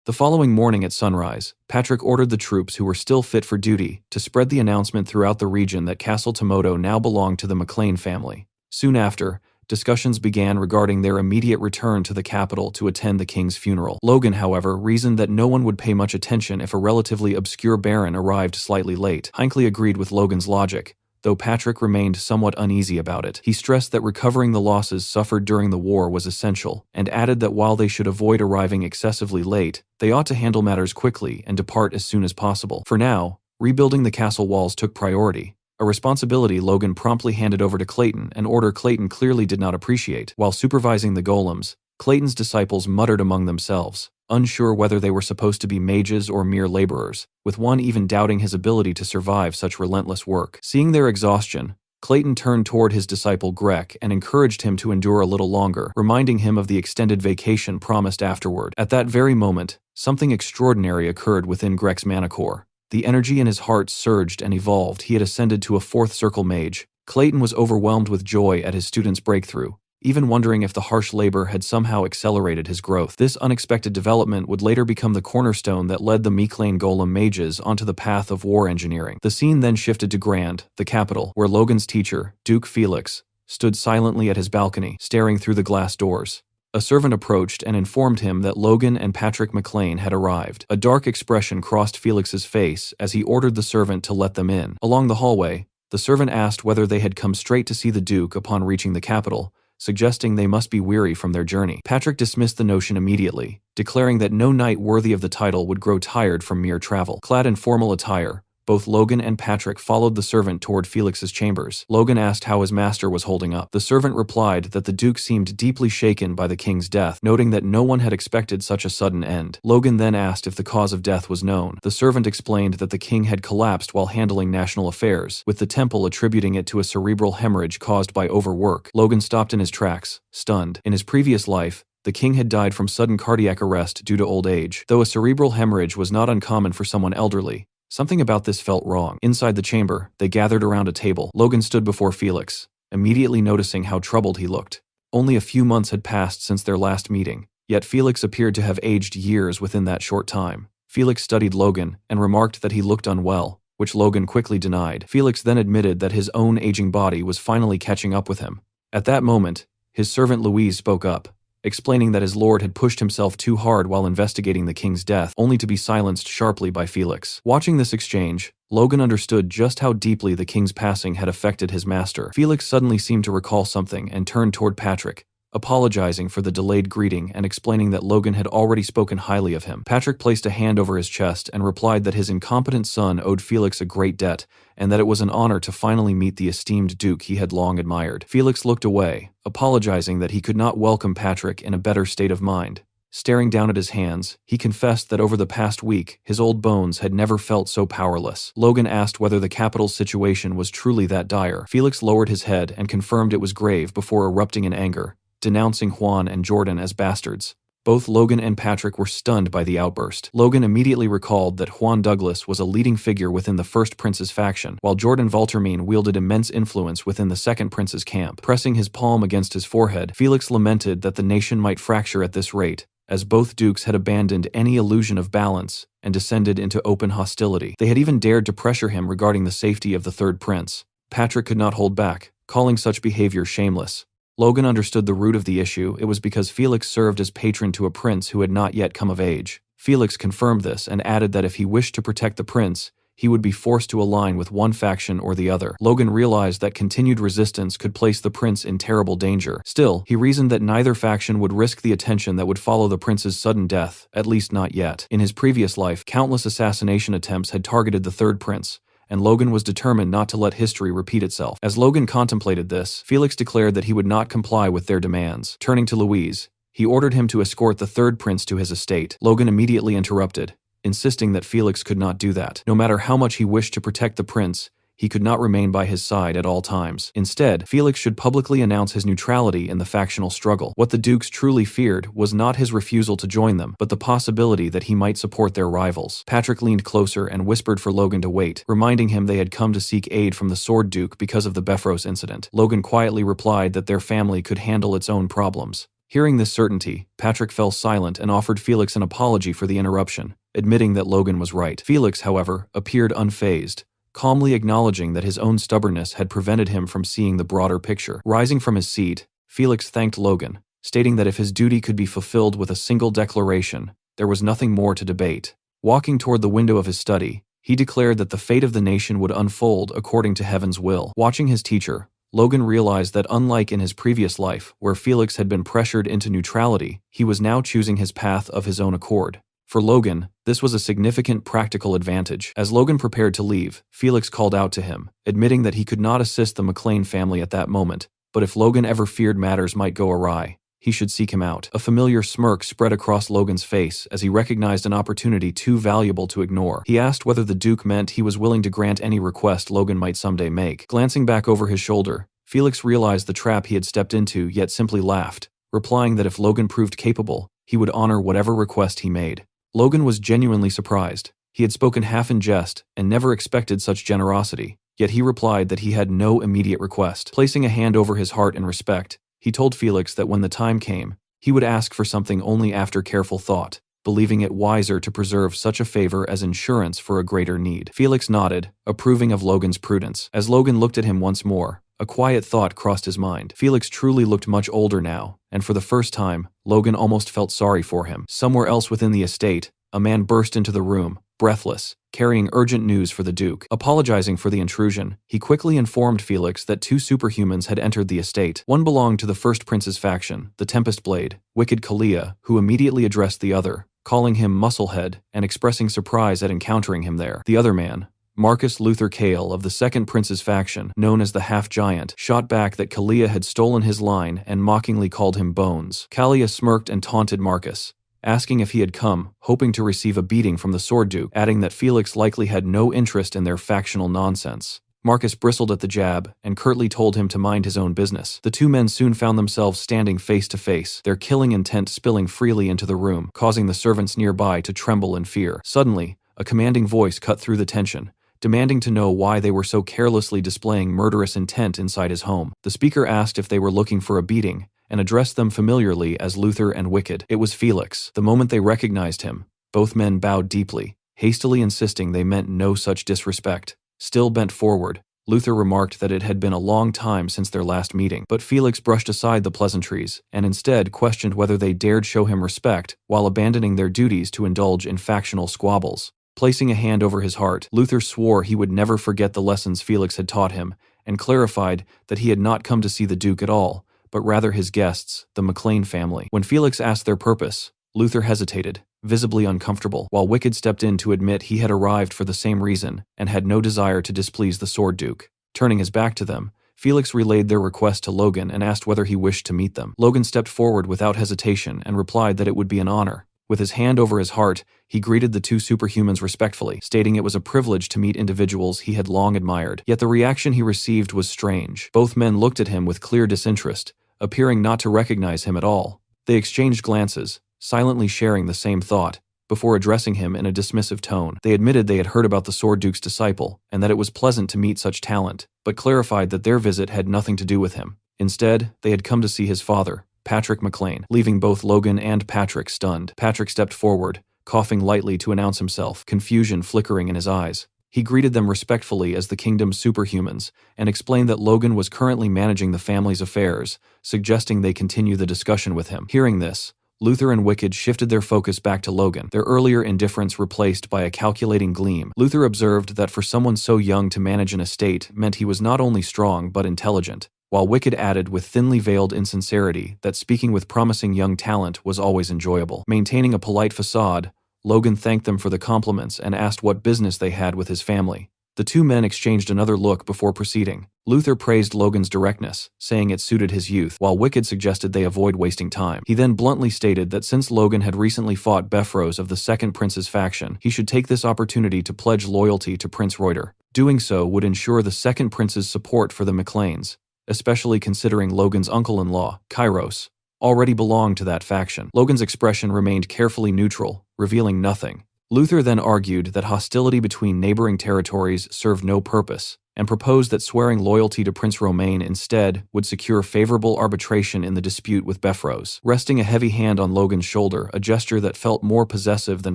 The following morning at sunrise, Patrick ordered the troops who were still fit for duty to spread the announcement throughout the region that Castle Tomoto now belonged to the McLean family. Soon after, discussions began regarding their immediate return to the capital to attend the king's funeral. Logan, however, reasoned that no one would pay much attention if a relatively obscure baron arrived slightly late. Hinckley agreed with Logan's logic, though Patrick remained somewhat uneasy about it. He stressed that recovering the losses suffered during the war was essential, and added that while they should avoid arriving excessively late, they ought to handle matters quickly and depart as soon as possible. For now, rebuilding the castle walls took priority, a responsibility Logan promptly handed over to Clayton, an order Clayton clearly did not appreciate. While supervising the golems, Clayton's disciples muttered among themselves, unsure whether they were supposed to be mages or mere laborers, with one even doubting his ability to survive such relentless work. Seeing their exhaustion, Clayton turned toward his disciple Grek and encouraged him to endure a little longer, reminding him of the extended vacation promised afterward. At that very moment, something extraordinary occurred within Grek's mana core. The energy in his heart surged and evolved. He had ascended to a fourth circle mage. Clayton was overwhelmed with joy at his student's breakthrough, even wondering if the harsh labor had somehow accelerated his growth. This unexpected development would later become the cornerstone that led the Miclane Golem mages onto the path of war engineering. The scene then shifted to Grand, the capital, where Logan's teacher, Duke Felix, stood silently at his balcony, staring through the glass doors. A servant approached and informed him that Logan and Patrick McLean had arrived. A dark expression crossed Felix's face as he ordered the servant to let them in. Along the hallway, the servant asked whether they had come straight to see the Duke upon reaching the capital, suggesting they must be weary from their journey. Patrick dismissed the notion immediately, declaring that no knight worthy of the title would grow tired from mere travel. Clad in formal attire, both Logan and Patrick followed the servant toward Felix's chambers. Logan asked how his master was holding up. The servant replied that the Duke seemed deeply shaken by the king's death, noting that no one had expected such a sudden end. Logan then asked if the cause of death was known. The servant explained that the king had collapsed while handling national affairs, with the temple attributing it to a cerebral hemorrhage caused by overwork. Logan stopped in his tracks, stunned. In his previous life, the king had died from sudden cardiac arrest due to old age. Though a cerebral hemorrhage was not uncommon for someone elderly, something about this felt wrong. Inside the chamber, they gathered around a table. Logan stood before Felix, immediately noticing how troubled he looked. Only a few months had passed since their last meeting, yet Felix appeared to have aged years within that short time. Felix studied Logan and remarked that he looked unwell, which Logan quickly denied. Felix then admitted that his own aging body was finally catching up with him. At that moment, his servant Louise spoke up, explaining that his lord had pushed himself too hard while investigating the king's death, only to be silenced sharply by Felix. Watching this exchange, Logan understood just how deeply the king's passing had affected his master. Felix suddenly seemed to recall something and turned toward Patrick, apologizing for the delayed greeting and explaining that Logan had already spoken highly of him. Patrick placed a hand over his chest and replied that his incompetent son owed Felix a great debt, and that it was an honor to finally meet the esteemed Duke he had long admired. Felix looked away, apologizing that he could not welcome Patrick in a better state of mind. Staring down at his hands, he confessed that over the past week, his old bones had never felt so powerless. Logan asked whether the capital's situation was truly that dire. Felix lowered his head and confirmed it was grave before erupting in anger, denouncing Juan and Jordan as bastards. Both Logan and Patrick were stunned by the outburst. Logan immediately recalled that Juan Douglas was a leading figure within the First Prince's faction, while Jordan Valtermine wielded immense influence within the Second Prince's camp. Pressing his palm against his forehead, Felix lamented that the nation might fracture at this rate, as both dukes had abandoned any illusion of balance and descended into open hostility. They had even dared to pressure him regarding the safety of the Third Prince. Patrick could not hold back, calling such behavior shameless. Logan understood the root of the issue. It was because Felix served as patron to a prince who had not yet come of age. Felix confirmed this and added that if he wished to protect the prince, he would be forced to align with one faction or the other. Logan realized that continued resistance could place the prince in terrible danger. Still, he reasoned that neither faction would risk the attention that would follow the prince's sudden death, at least not yet. In his previous life, countless assassination attempts had targeted the third prince, and Logan was determined not to let history repeat itself. As Logan contemplated this, Felix declared that he would not comply with their demands. Turning to Louise, he ordered him to escort the third prince to his estate. Logan immediately interrupted, insisting that Felix could not do that. No matter how much he wished to protect the prince, he could not remain by his side at all times. Instead, Felix should publicly announce his neutrality in the factional struggle. What the dukes truly feared was not his refusal to join them, but the possibility that he might support their rivals. Patrick leaned closer and whispered for Logan to wait, reminding him they had come to seek aid from the Sword Duke because of the Befros incident. Logan quietly replied that their family could handle its own problems. Hearing this certainty, Patrick fell silent and offered Felix an apology for the interruption, admitting that Logan was right. Felix, however, appeared unfazed, calmly acknowledging that his own stubbornness had prevented him from seeing the broader picture. Rising from his seat, Felix thanked Logan, stating that if his duty could be fulfilled with a single declaration, there was nothing more to debate. Walking toward the window of his study, he declared that the fate of the nation would unfold according to heaven's will. Watching his teacher, Logan realized that unlike in his previous life, where Felix had been pressured into neutrality, he was now choosing his path of his own accord. For Logan, this was a significant practical advantage. As Logan prepared to leave, Felix called out to him, admitting that he could not assist the McLean family at that moment, but if Logan ever feared matters might go awry, he should seek him out. A familiar smirk spread across Logan's face as he recognized an opportunity too valuable to ignore. He asked whether the Duke meant he was willing to grant any request Logan might someday make. Glancing back over his shoulder, Felix realized the trap he had stepped into, yet simply laughed, replying that if Logan proved capable, he would honor whatever request he made. Logan was genuinely surprised. He had spoken half in jest and never expected such generosity, yet he replied that he had no immediate request. Placing a hand over his heart in respect, he told Felix that when the time came, he would ask for something only after careful thought, believing it wiser to preserve such a favor as insurance for a greater need. Felix nodded, approving of Logan's prudence. As Logan looked at him once more, a quiet thought crossed his mind. Felix truly looked much older now, and for the first time, Logan almost felt sorry for him. Somewhere else within the estate, a man burst into the room, breathless, carrying urgent news for the Duke. Apologizing for the intrusion, he quickly informed Felix that two superhumans had entered the estate. One belonged to the first prince's faction, the Tempest Blade, Wicked Kalia, who immediately addressed the other, calling him Musclehead and expressing surprise at encountering him there. The other man, Marcus Luther Cale of the second prince's faction, known as the Half-Giant, shot back that Kalia had stolen his line and mockingly called him Bones. Kalia smirked and taunted Marcus, asking if he had come, hoping to receive a beating from the Sword Duke, adding that Felix likely had no interest in their factional nonsense. Marcus bristled at the jab and curtly told him to mind his own business. The two men soon found themselves standing face to face, their killing intent spilling freely into the room, causing the servants nearby to tremble in fear. Suddenly, a commanding voice cut through the tension, demanding to know why they were so carelessly displaying murderous intent inside his home. The speaker asked if they were looking for a beating, and addressed them familiarly as Luther and Wicked. It was Felix. The moment they recognized him, both men bowed deeply, hastily insisting they meant no such disrespect. Still bent forward, Luther remarked that it had been a long time since their last meeting, but Felix brushed aside the pleasantries and instead questioned whether they dared show him respect while abandoning their duties to indulge in factional squabbles. Placing a hand over his heart, Luther swore he would never forget the lessons Felix had taught him, and clarified that he had not come to see the Duke at all, but rather his guests, the McLean family. When Felix asked their purpose, Luther hesitated, visibly uncomfortable, while Wicked stepped in to admit he had arrived for the same reason and had no desire to displease the Sword Duke. Turning his back to them, Felix relayed their request to Logan and asked whether he wished to meet them. Logan stepped forward without hesitation and replied that it would be an honor. With his hand over his heart, he greeted the two superhumans respectfully, stating it was a privilege to meet individuals he had long admired. Yet the reaction he received was strange. Both men looked at him with clear disinterest, appearing not to recognize him at all. They exchanged glances, silently sharing the same thought, before addressing him in a dismissive tone. They admitted they had heard about the Sword Duke's disciple, and that it was pleasant to meet such talent, but clarified that their visit had nothing to do with him. Instead, they had come to see his father, Patrick McLean, leaving both Logan and Patrick stunned. Patrick stepped forward, coughing lightly to announce himself, confusion flickering in his eyes. He greeted them respectfully as the kingdom's superhumans, and explained that Logan was currently managing the family's affairs, suggesting they continue the discussion with him. Hearing this, Luther and Wicked shifted their focus back to Logan, their earlier indifference replaced by a calculating gleam. Luther observed that for someone so young to manage an estate meant he was not only strong but intelligent, while Wicked added with thinly veiled insincerity that speaking with promising young talent was always enjoyable. Maintaining a polite facade, Logan thanked them for the compliments and asked what business they had with his family. The two men exchanged another look before proceeding. Luther praised Logan's directness, saying it suited his youth, while Wicked suggested they avoid wasting time. He then bluntly stated that since Logan had recently fought Befros of the Second Prince's faction, he should take this opportunity to pledge loyalty to Prince Reuter. Doing so would ensure the Second Prince's support for the McLeans, especially considering Logan's uncle-in-law, Kairos, already belonged to that faction. Logan's expression remained carefully neutral, revealing nothing. Luther then argued that hostility between neighboring territories served no purpose, and proposed that swearing loyalty to Prince Romain instead would secure favorable arbitration in the dispute with Befros. Resting a heavy hand on Logan's shoulder, a gesture that felt more possessive than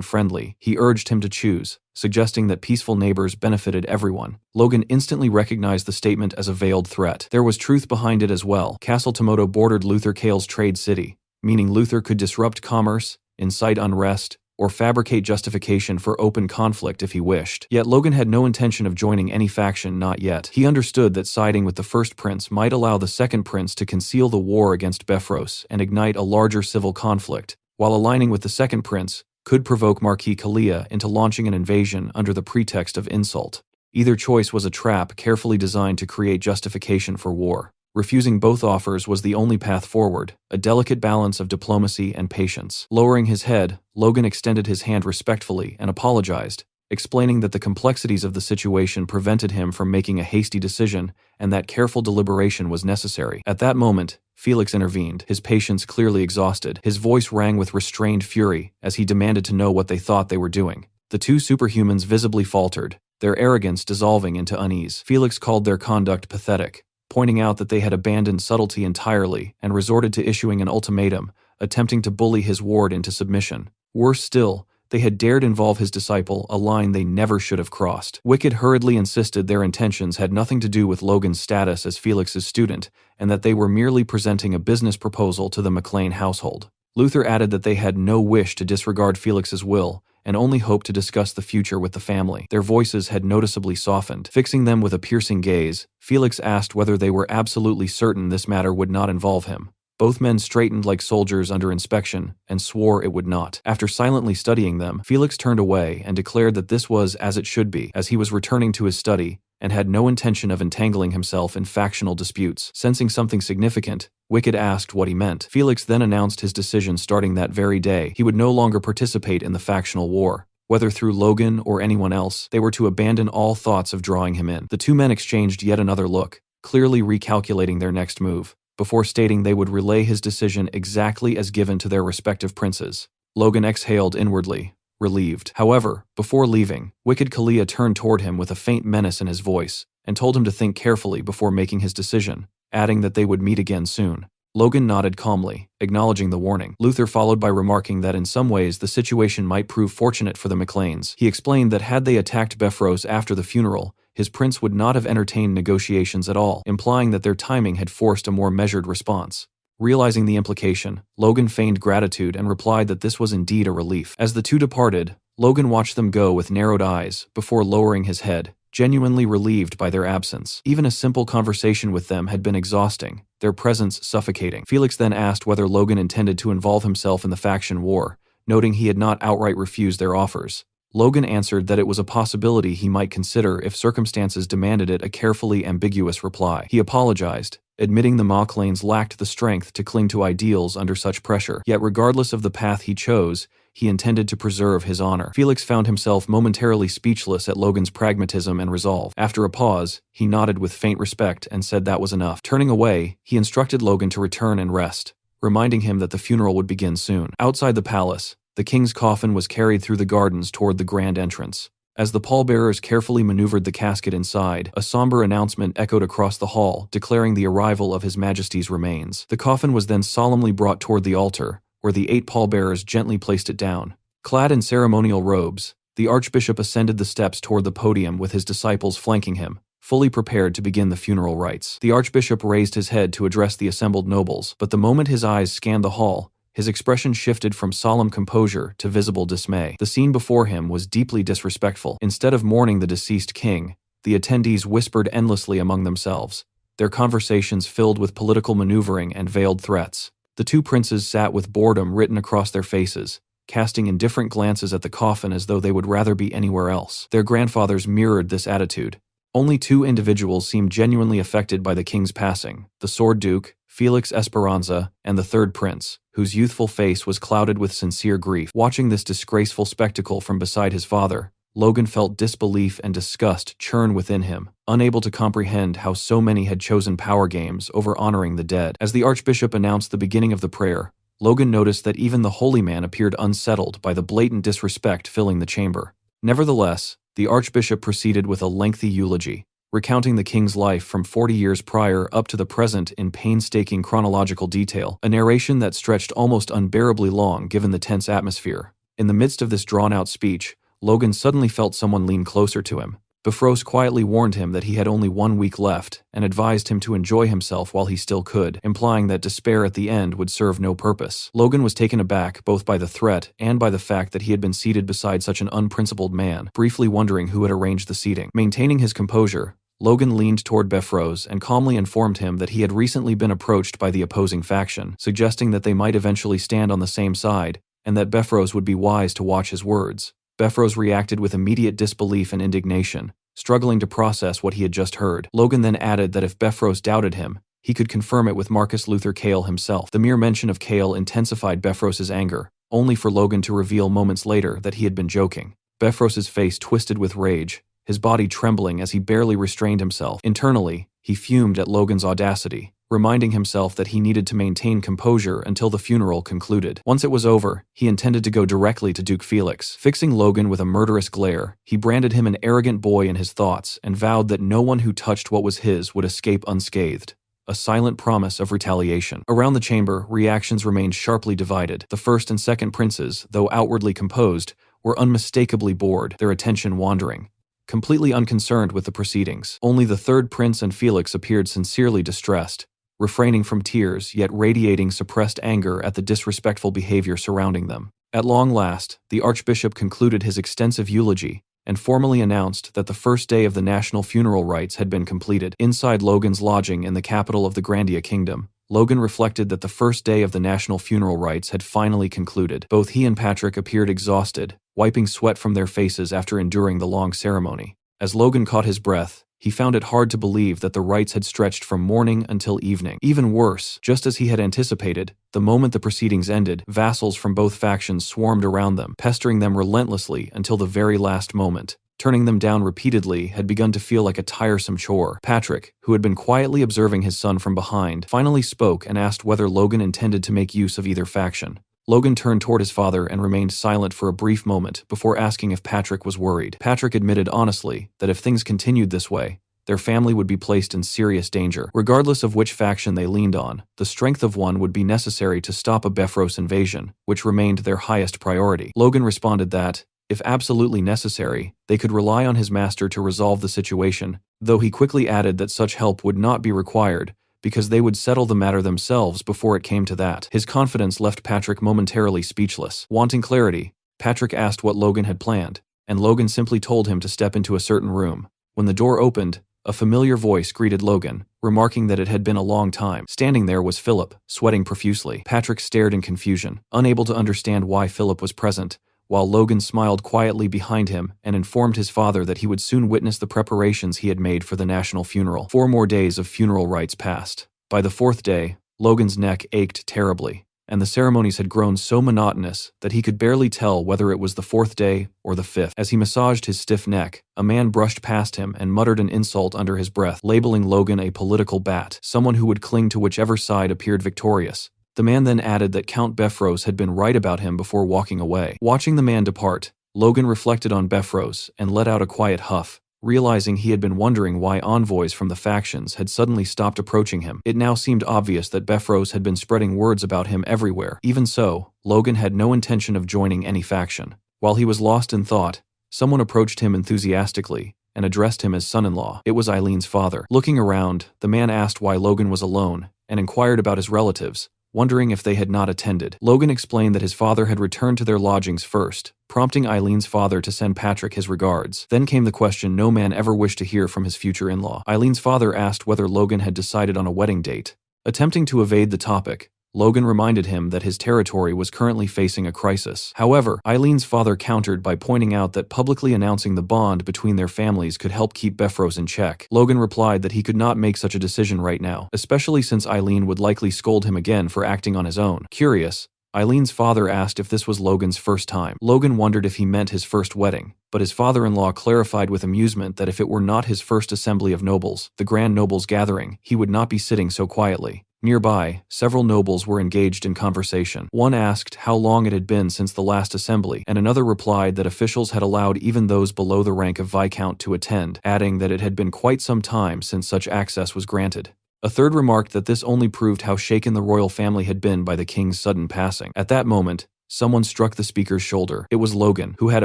friendly, he urged him to choose, suggesting that peaceful neighbors benefited everyone. Logan instantly recognized the statement as a veiled threat. There was truth behind it as well. Castle Tomoto bordered Luther Cale's trade city, meaning Luther could disrupt commerce, incite unrest, or fabricate justification for open conflict if he wished. Yet Logan had no intention of joining any faction, not yet. He understood that siding with the first prince might allow the second prince to conceal the war against Befros and ignite a larger civil conflict, while aligning with the second prince could provoke Marquis Kalia into launching an invasion under the pretext of insult. Either choice was a trap carefully designed to create justification for war. Refusing both offers was the only path forward, a delicate balance of diplomacy and patience. Lowering his head, Logan extended his hand respectfully and apologized, explaining that the complexities of the situation prevented him from making a hasty decision and that careful deliberation was necessary. At that moment, Felix intervened, his patience clearly exhausted. His voice rang with restrained fury as he demanded to know what they thought they were doing. The two superhumans visibly faltered, their arrogance dissolving into unease. Felix called their conduct pathetic, pointing out that they had abandoned subtlety entirely and resorted to issuing an ultimatum, attempting to bully his ward into submission. Worse still, they had dared involve his disciple, a line they never should have crossed. Wicked hurriedly insisted their intentions had nothing to do with Logan's status as Felix's student, and that they were merely presenting a business proposal to the McLean household. Luther added that they had no wish to disregard Felix's will, and only hoped to discuss the future with the family. Their voices had noticeably softened. Fixing them with a piercing gaze, Felix asked whether they were absolutely certain this matter would not involve him. Both men straightened like soldiers under inspection, and swore it would not. After silently studying them, Felix turned away and declared that this was as it should be, as he was returning to his study, and had no intention of entangling himself in factional disputes. Sensing something significant, Wicked asked what he meant. Felix then announced his decision starting that very day. He would no longer participate in the factional war. Whether through Logan or anyone else, they were to abandon all thoughts of drawing him in. The two men exchanged yet another look, clearly recalculating their next move, before stating they would relay his decision exactly as given to their respective princes. Logan exhaled inwardly, relieved. However, before leaving, Wicked Kalia turned toward him with a faint menace in his voice, and told him to think carefully before making his decision, adding that they would meet again soon. Logan nodded calmly, acknowledging the warning. Luther followed by remarking that in some ways the situation might prove fortunate for the McLeans. He explained that had they attacked Befros after the funeral, his prince would not have entertained negotiations at all, implying that their timing had forced a more measured response. Realizing the implication, Logan feigned gratitude and replied that this was indeed a relief. As the two departed, Logan watched them go with narrowed eyes before lowering his head, genuinely relieved by their absence. Even a simple conversation with them had been exhausting, their presence suffocating. Felix then asked whether Logan intended to involve himself in the faction war, noting he had not outright refused their offers. Logan answered that it was a possibility he might consider if circumstances demanded it, a carefully ambiguous reply. He apologized, admitting the McLeans lacked the strength to cling to ideals under such pressure. Yet regardless of the path he chose, he intended to preserve his honor. Felix found himself momentarily speechless at Logan's pragmatism and resolve. After a pause, he nodded with faint respect and said that was enough. Turning away, he instructed Logan to return and rest, reminding him that the funeral would begin soon. Outside the palace, the king's coffin was carried through the gardens toward the grand entrance. As the pallbearers carefully maneuvered the casket inside, a somber announcement echoed across the hall, declaring the arrival of His Majesty's remains. The coffin was then solemnly brought toward the altar, where the 8 pallbearers gently placed it down. Clad in ceremonial robes, the archbishop ascended the steps toward the podium with his disciples flanking him, fully prepared to begin the funeral rites. The archbishop raised his head to address the assembled nobles, but the moment his eyes scanned the hall, his expression shifted from solemn composure to visible dismay. The scene before him was deeply disrespectful. Instead of mourning the deceased king, the attendees whispered endlessly among themselves, their conversations filled with political maneuvering and veiled threats. The two princes sat with boredom written across their faces, casting indifferent glances at the coffin as though they would rather be anywhere else. Their grandfathers mirrored this attitude. Only 2 individuals seemed genuinely affected by the king's passing: the Sword Duke, Felix Esperanza, and the 3rd prince, whose youthful face was clouded with sincere grief. Watching this disgraceful spectacle from beside his father, Logan felt disbelief and disgust churn within him, unable to comprehend how so many had chosen power games over honoring the dead. As the archbishop announced the beginning of the prayer, Logan noticed that even the holy man appeared unsettled by the blatant disrespect filling the chamber. Nevertheless, the archbishop proceeded with a lengthy eulogy, recounting the king's life from 40 years prior up to the present in painstaking chronological detail, a narration that stretched almost unbearably long given the tense atmosphere. In the midst of this drawn-out speech, Logan suddenly felt someone lean closer to him. Befros quietly warned him that he had only 1 week left and advised him to enjoy himself while he still could, implying that despair at the end would serve no purpose. Logan was taken aback both by the threat and by the fact that he had been seated beside such an unprincipled man, briefly wondering who had arranged the seating. Maintaining his composure, Logan leaned toward Befros and calmly informed him that he had recently been approached by the opposing faction, suggesting that they might eventually stand on the same side, and that Befros would be wise to watch his words. Befros reacted with immediate disbelief and indignation, struggling to process what he had just heard. Logan then added that if Befros doubted him, He could confirm it with Marcus Luther Cale himself. The mere mention of Cale intensified Befros's anger, only for Logan to reveal moments later that he had been joking. Befros's face twisted with rage, his body trembling as he barely restrained himself. Internally, he fumed at Logan's audacity, reminding himself that he needed to maintain composure until the funeral concluded. Once it was over, he intended to go directly to Duke Felix. Fixing Logan with a murderous glare, he branded him an arrogant boy in his thoughts and vowed that no one who touched what was his would escape unscathed. A silent promise of retaliation. Around the chamber, reactions remained sharply divided. The first and second princes, though outwardly composed, were unmistakably bored, their attention wandering, completely unconcerned with the proceedings. Only the third prince and Felix appeared sincerely distressed, refraining from tears yet radiating suppressed anger at the disrespectful behavior surrounding them. At long last, the archbishop concluded his extensive eulogy and formally announced that the first day of the national funeral rites had been completed. Inside Logan's lodging in the capital of the Grandia Kingdom, Logan reflected that the first day of the national funeral rites had finally concluded. Both he and Patrick appeared exhausted, wiping sweat from their faces after enduring the long ceremony. As Logan caught his breath, he found it hard to believe that the rites had stretched from morning until evening. Even worse, just as he had anticipated, the moment the proceedings ended, vassals from both factions swarmed around them, pestering them relentlessly until the very last moment. Turning them down repeatedly had begun to feel like a tiresome chore. Patrick, who had been quietly observing his son from behind, finally spoke and asked whether Logan intended to make use of either faction. Logan turned toward his father and remained silent for a brief moment before asking if Patrick was worried. Patrick admitted honestly that if things continued this way, their family would be placed in serious danger. Regardless of which faction they leaned on, the strength of one would be necessary to stop a Befros invasion, which remained their highest priority. Logan responded that, if absolutely necessary, they could rely on his master to resolve the situation, though he quickly added that such help would not be required, because they would settle the matter themselves before it came to that. His confidence left Patrick momentarily speechless. Wanting clarity, Patrick asked what Logan had planned, and Logan simply told him to step into a certain room. When the door opened, a familiar voice greeted Logan, remarking that it had been a long time. Standing there was Philip, sweating profusely. Patrick stared in confusion, unable to understand why Philip was present, while Logan smiled quietly behind him and informed his father that he would soon witness the preparations he had made for the national funeral. 4 more days of funeral rites passed. By the 4th day, Logan's neck ached terribly, and the ceremonies had grown so monotonous that he could barely tell whether it was the 4th day or the 5th. As he massaged his stiff neck, a man brushed past him and muttered an insult under his breath, labeling Logan a political bat, someone who would cling to whichever side appeared victorious. The man then added that Count Befros had been right about him before walking away. Watching the man depart, Logan reflected on Befros and let out a quiet huff, realizing he had been wondering why envoys from the factions had suddenly stopped approaching him. It now seemed obvious that Befros had been spreading words about him everywhere. Even so, Logan had no intention of joining any faction. While he was lost in thought, someone approached him enthusiastically and addressed him as son-in-law. It was Eileen's father. Looking around, the man asked why Logan was alone and inquired about his relatives, wondering if they had not attended. Logan explained that his father had returned to their lodgings first, prompting Eileen's father to send Patrick his regards. Then came the question no man ever wished to hear from his future in-law. Eileen's father asked whether Logan had decided on a wedding date. Attempting to evade the topic, Logan reminded him that his territory was currently facing a crisis. However, Eileen's father countered by pointing out that publicly announcing the bond between their families could help keep Befros in check. Logan replied that he could not make such a decision right now, especially since Eileen would likely scold him again for acting on his own. Curious, Eileen's father asked if this was Logan's first time. Logan wondered if he meant his first wedding, but his father-in-law clarified with amusement that if it were not his first assembly of nobles, the Grand Nobles gathering, he would not be sitting so quietly. Nearby, several nobles were engaged in conversation. One asked how long it had been since the last assembly, and another replied that officials had allowed even those below the rank of Viscount to attend, adding that it had been quite some time since such access was granted. A third remarked that this only proved how shaken the royal family had been by the king's sudden passing. At that moment, someone struck the speaker's shoulder. It was Logan, who had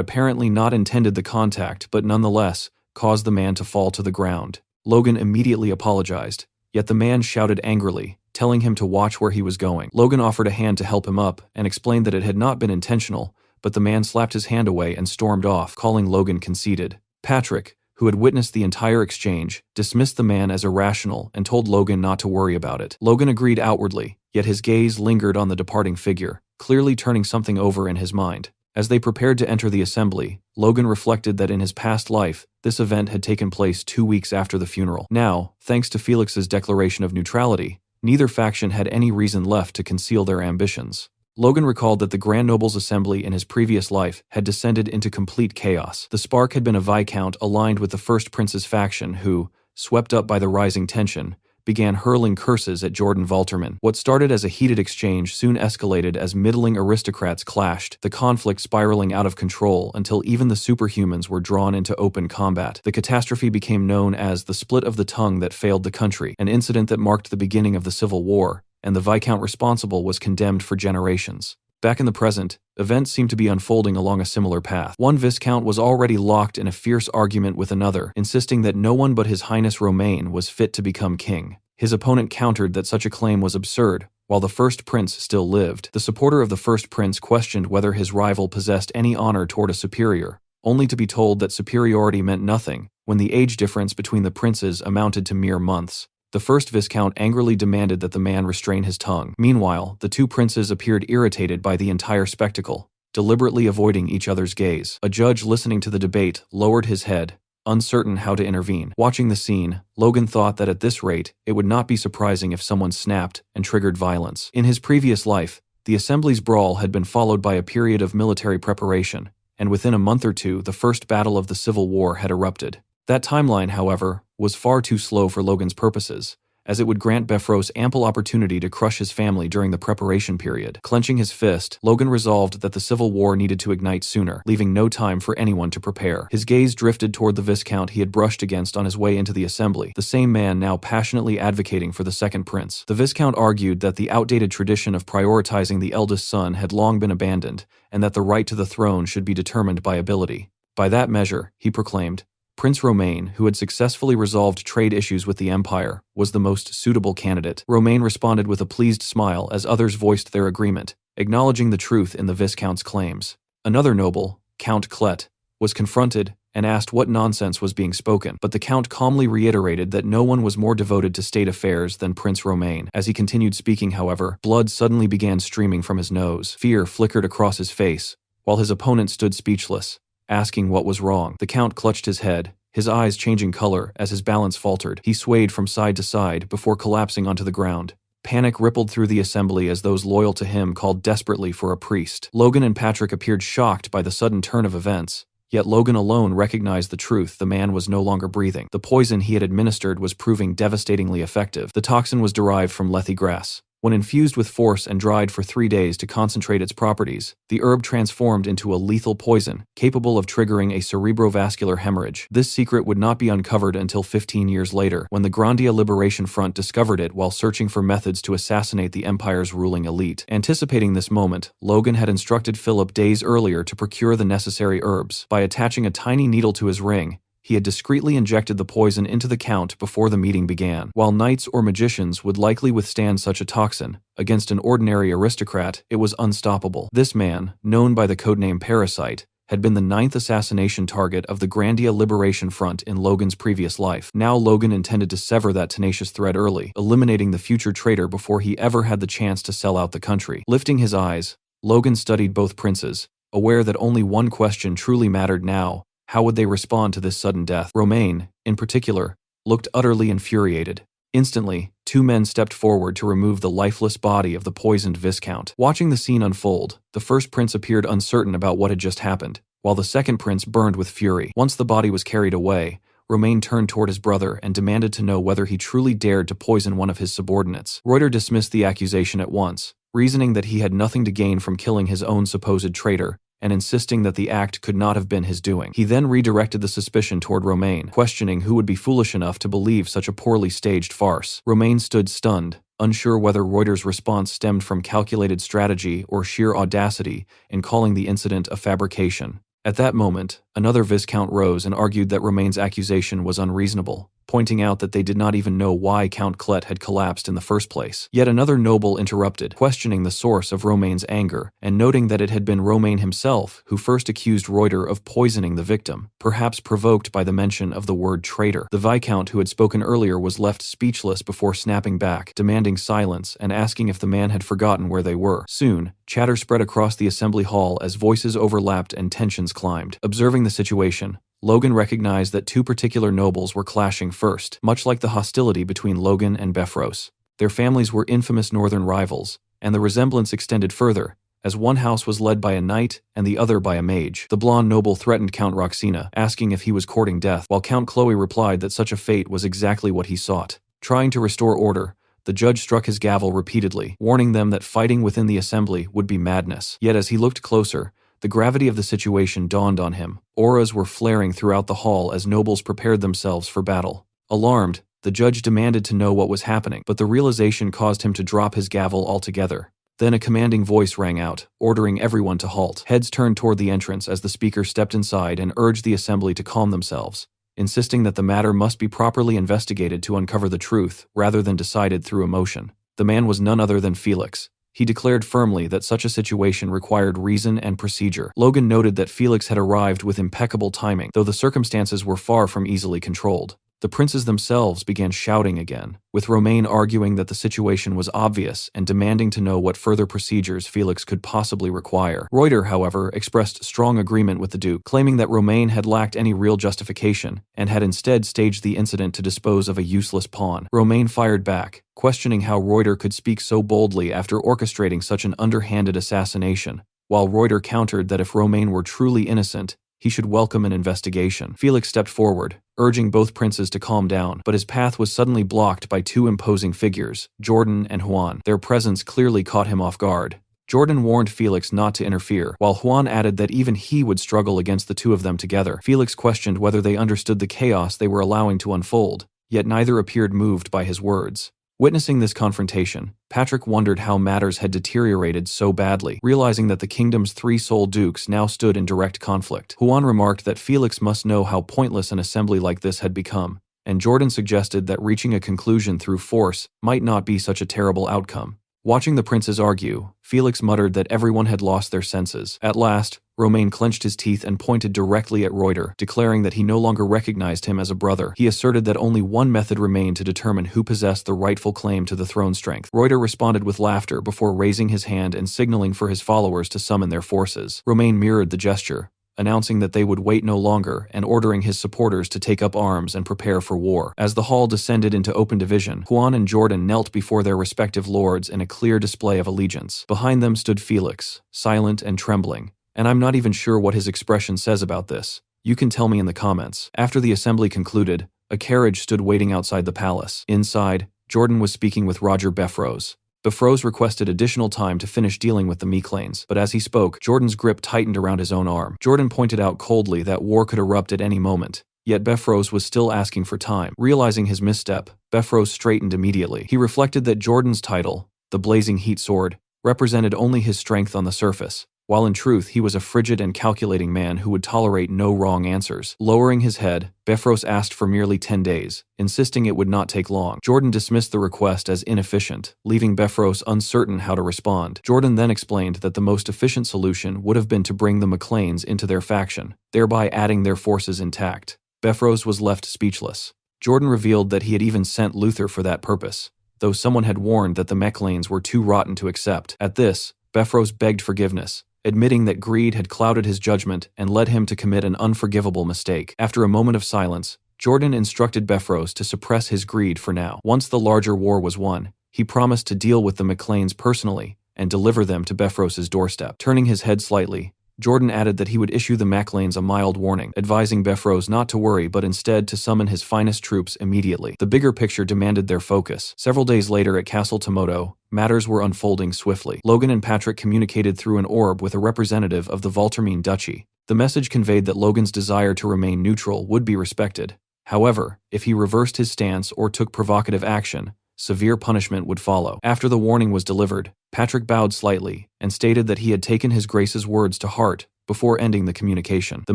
apparently not intended the contact but nonetheless caused the man to fall to the ground. Logan immediately apologized, yet the man shouted angrily, telling him to watch where he was going. Logan offered a hand to help him up and explained that it had not been intentional, but the man slapped his hand away and stormed off, calling Logan conceited. Patrick, who had witnessed the entire exchange, dismissed the man as irrational and told Logan not to worry about it. Logan agreed outwardly, yet his gaze lingered on the departing figure, clearly turning something over in his mind. As they prepared to enter the assembly, Logan reflected that in his past life, this event had taken place 2 weeks after the funeral. Now, thanks to Felix's declaration of neutrality, neither faction had any reason left to conceal their ambitions. Logan recalled that the Grand Nobles' assembly in his previous life had descended into complete chaos. The spark had been a Viscount aligned with the First Prince's faction who, swept up by the rising tension, began hurling curses at Jordan Valterman. What started as a heated exchange soon escalated as middling aristocrats clashed, the conflict spiraling out of control until even the superhumans were drawn into open combat. The catastrophe became known as the Split of the Tongue that failed the country, an incident that marked the beginning of the Civil War, and the Viscount responsible was condemned for generations. Back in the present, events seemed to be unfolding along a similar path. One Viscount was already locked in a fierce argument with another, insisting that no one but His Highness Romain was fit to become king. His opponent countered that such a claim was absurd, while the First Prince still lived. The supporter of the First Prince questioned whether his rival possessed any honor toward a superior, only to be told that superiority meant nothing, when the age difference between the princes amounted to mere months. The first Viscount angrily demanded that the man restrain his tongue. Meanwhile, the two princes appeared irritated by the entire spectacle, deliberately avoiding each other's gaze. A judge listening to the debate lowered his head, uncertain how to intervene. Watching the scene, Logan thought that at this rate, it would not be surprising if someone snapped and triggered violence. In his previous life, the assembly's brawl had been followed by a period of military preparation, and within a month or two, the first battle of the Civil War had erupted. That timeline, however, was far too slow for Logan's purposes, as it would grant Befros ample opportunity to crush his family during the preparation period. Clenching his fist, Logan resolved that the Civil War needed to ignite sooner, leaving no time for anyone to prepare. His gaze drifted toward the Viscount he had brushed against on his way into the assembly, the same man now passionately advocating for the second prince. The Viscount argued that the outdated tradition of prioritizing the eldest son had long been abandoned, and that the right to the throne should be determined by ability. By that measure, he proclaimed, Prince Romain, who had successfully resolved trade issues with the Empire, was the most suitable candidate. Romain responded with a pleased smile as others voiced their agreement, acknowledging the truth in the Viscount's claims. Another noble, Count Clet, was confronted and asked what nonsense was being spoken, but the Count calmly reiterated that no one was more devoted to state affairs than Prince Romain. As he continued speaking, however, blood suddenly began streaming from his nose. Fear flickered across his face, while his opponent stood speechless, asking what was wrong. The Count clutched his head, his eyes changing color as his balance faltered. He swayed from side to side before collapsing onto the ground. Panic rippled through the assembly as those loyal to him called desperately for a priest. Logan and Patrick appeared shocked by the sudden turn of events, yet Logan alone recognized the truth: the man was no longer breathing. The poison he had administered was proving devastatingly effective. The toxin was derived from lethe grass. When infused with force and dried for 3 days to concentrate its properties, the herb transformed into a lethal poison, capable of triggering a cerebrovascular hemorrhage. This secret would not be uncovered until 15 years later, when the Grandia Liberation Front discovered it while searching for methods to assassinate the Empire's ruling elite. Anticipating this moment, Logan had instructed Philip days earlier to procure the necessary herbs. By attaching a tiny needle to his ring, he had discreetly injected the poison into the Count before the meeting began. While knights or magicians would likely withstand such a toxin, against an ordinary aristocrat, it was unstoppable. This man, known by the codename Parasite, had been the 9th assassination target of the Grandia Liberation Front in Logan's previous life. Now Logan intended to sever that tenacious thread early, eliminating the future traitor before he ever had the chance to sell out the country. Lifting his eyes, Logan studied both princes, aware that only one question truly mattered now: how would they respond to this sudden death? Romain, in particular, looked utterly infuriated. Instantly, 2 men stepped forward to remove the lifeless body of the poisoned Viscount. Watching the scene unfold, the first prince appeared uncertain about what had just happened, while the second prince burned with fury. Once the body was carried away, Romain turned toward his brother and demanded to know whether he truly dared to poison one of his subordinates. Reuter dismissed the accusation at once, reasoning that he had nothing to gain from killing his own supposed traitor, and insisting that the act could not have been his doing. He then redirected the suspicion toward Romain, questioning who would be foolish enough to believe such a poorly staged farce. Romain stood stunned, unsure whether Reuter's response stemmed from calculated strategy or sheer audacity in calling the incident a fabrication. At that moment, another Viscount rose and argued that Romain's accusation was unreasonable, pointing out that they did not even know why Count Klet had collapsed in the first place. Yet another noble interrupted, questioning the source of Romaine's anger, and noting that it had been Romaine himself who first accused Reuter of poisoning the victim, perhaps provoked by the mention of the word traitor. The Viscount who had spoken earlier was left speechless before snapping back, demanding silence and asking if the man had forgotten where they were. Soon, chatter spread across the assembly hall as voices overlapped and tensions climbed. Observing the situation, Logan recognized that two particular nobles were clashing first, much like the hostility between Logan and Befros. Their families were infamous northern rivals, and the resemblance extended further, as one house was led by a knight and the other by a mage. The blonde noble threatened Count Roxina, asking if he was courting death, while Count Chloe replied that such a fate was exactly what he sought. Trying to restore order, the judge struck his gavel repeatedly, warning them that fighting within the assembly would be madness. Yet as he looked closer, the gravity of the situation dawned on him. Auras were flaring throughout the hall as nobles prepared themselves for battle. Alarmed, the judge demanded to know what was happening, but the realization caused him to drop his gavel altogether. Then a commanding voice rang out, ordering everyone to halt. Heads turned toward the entrance as the speaker stepped inside and urged the assembly to calm themselves, insisting that the matter must be properly investigated to uncover the truth, rather than decided through emotion. The man was none other than Felix. He declared firmly that such a situation required reason and procedure. Logan noted that Felix had arrived with impeccable timing, though the circumstances were far from easily controlled. The princes themselves began shouting again, with Romaine arguing that the situation was obvious and demanding to know what further procedures Felix could possibly require. Reuter, however, expressed strong agreement with the Duke, claiming that Romaine had lacked any real justification and had instead staged the incident to dispose of a useless pawn. Romaine fired back, questioning how Reuter could speak so boldly after orchestrating such an underhanded assassination, while Reuter countered that if Romaine were truly innocent, he should welcome an investigation. Felix stepped forward, urging both princes to calm down, but his path was suddenly blocked by two imposing figures, Jordan and Juan. Their presence clearly caught him off guard. Jordan warned Felix not to interfere, while Juan added that even he would struggle against the two of them together. Felix questioned whether they understood the chaos they were allowing to unfold, yet neither appeared moved by his words. Witnessing this confrontation, Patrick wondered how matters had deteriorated so badly, realizing that the kingdom's three sole dukes now stood in direct conflict. Juan remarked that Felix must know how pointless an assembly like this had become, and Jordan suggested that reaching a conclusion through force might not be such a terrible outcome. Watching the princes argue, Felix muttered that everyone had lost their senses. At last, Romaine clenched his teeth and pointed directly at Reuter, declaring that he no longer recognized him as a brother. He asserted that only one method remained to determine who possessed the rightful claim to the throne strength. Reuter responded with laughter before raising his hand and signaling for his followers to summon their forces. Romaine mirrored the gesture, announcing that they would wait no longer and ordering his supporters to take up arms and prepare for war. As the hall descended into open division, Juan and Jordan knelt before their respective lords in a clear display of allegiance. Behind them stood Felix, silent and trembling, and I'm not even sure what his expression says about this. You can tell me in the comments. After the assembly concluded, a carriage stood waiting outside the palace. Inside, Jordan was speaking with Roger Befros. Befros requested additional time to finish dealing with the Meclanes, but as he spoke, Jordan's grip tightened around his own arm. Jordan pointed out coldly that war could erupt at any moment, yet Befros was still asking for time. Realizing his misstep, Befros straightened immediately. He reflected that Jordan's title, the Blazing Heat Sword, represented only his strength on the surface, while in truth he was a frigid and calculating man who would tolerate no wrong answers. Lowering his head, Befros asked for merely 10 days, insisting it would not take long. Jordan dismissed the request as inefficient, leaving Befros uncertain how to respond. Jordan then explained that the most efficient solution would have been to bring the Meclanes into their faction, thereby adding their forces intact. Befros was left speechless. Jordan revealed that he had even sent Luther for that purpose, though someone had warned that the Meclanes were too rotten to accept. At this, Befros begged forgiveness, admitting that greed had clouded his judgment and led him to commit an unforgivable mistake. After a moment of silence, Jordan instructed Befros to suppress his greed for now. Once the larger war was won, he promised to deal with the Meclanes personally and deliver them to Befros's doorstep. Turning his head slightly, Jordan added that he would issue the Meclanes a mild warning, advising Befros not to worry but instead to summon his finest troops immediately. The bigger picture demanded their focus. Several days later at Castle Tomoto, matters were unfolding swiftly. Logan and Patrick communicated through an orb with a representative of the Valtermine Duchy. The message conveyed that Logan's desire to remain neutral would be respected. However, if he reversed his stance or took provocative action, severe punishment would follow. After the warning was delivered, Patrick bowed slightly and stated that he had taken his grace's words to heart, before ending the communication. The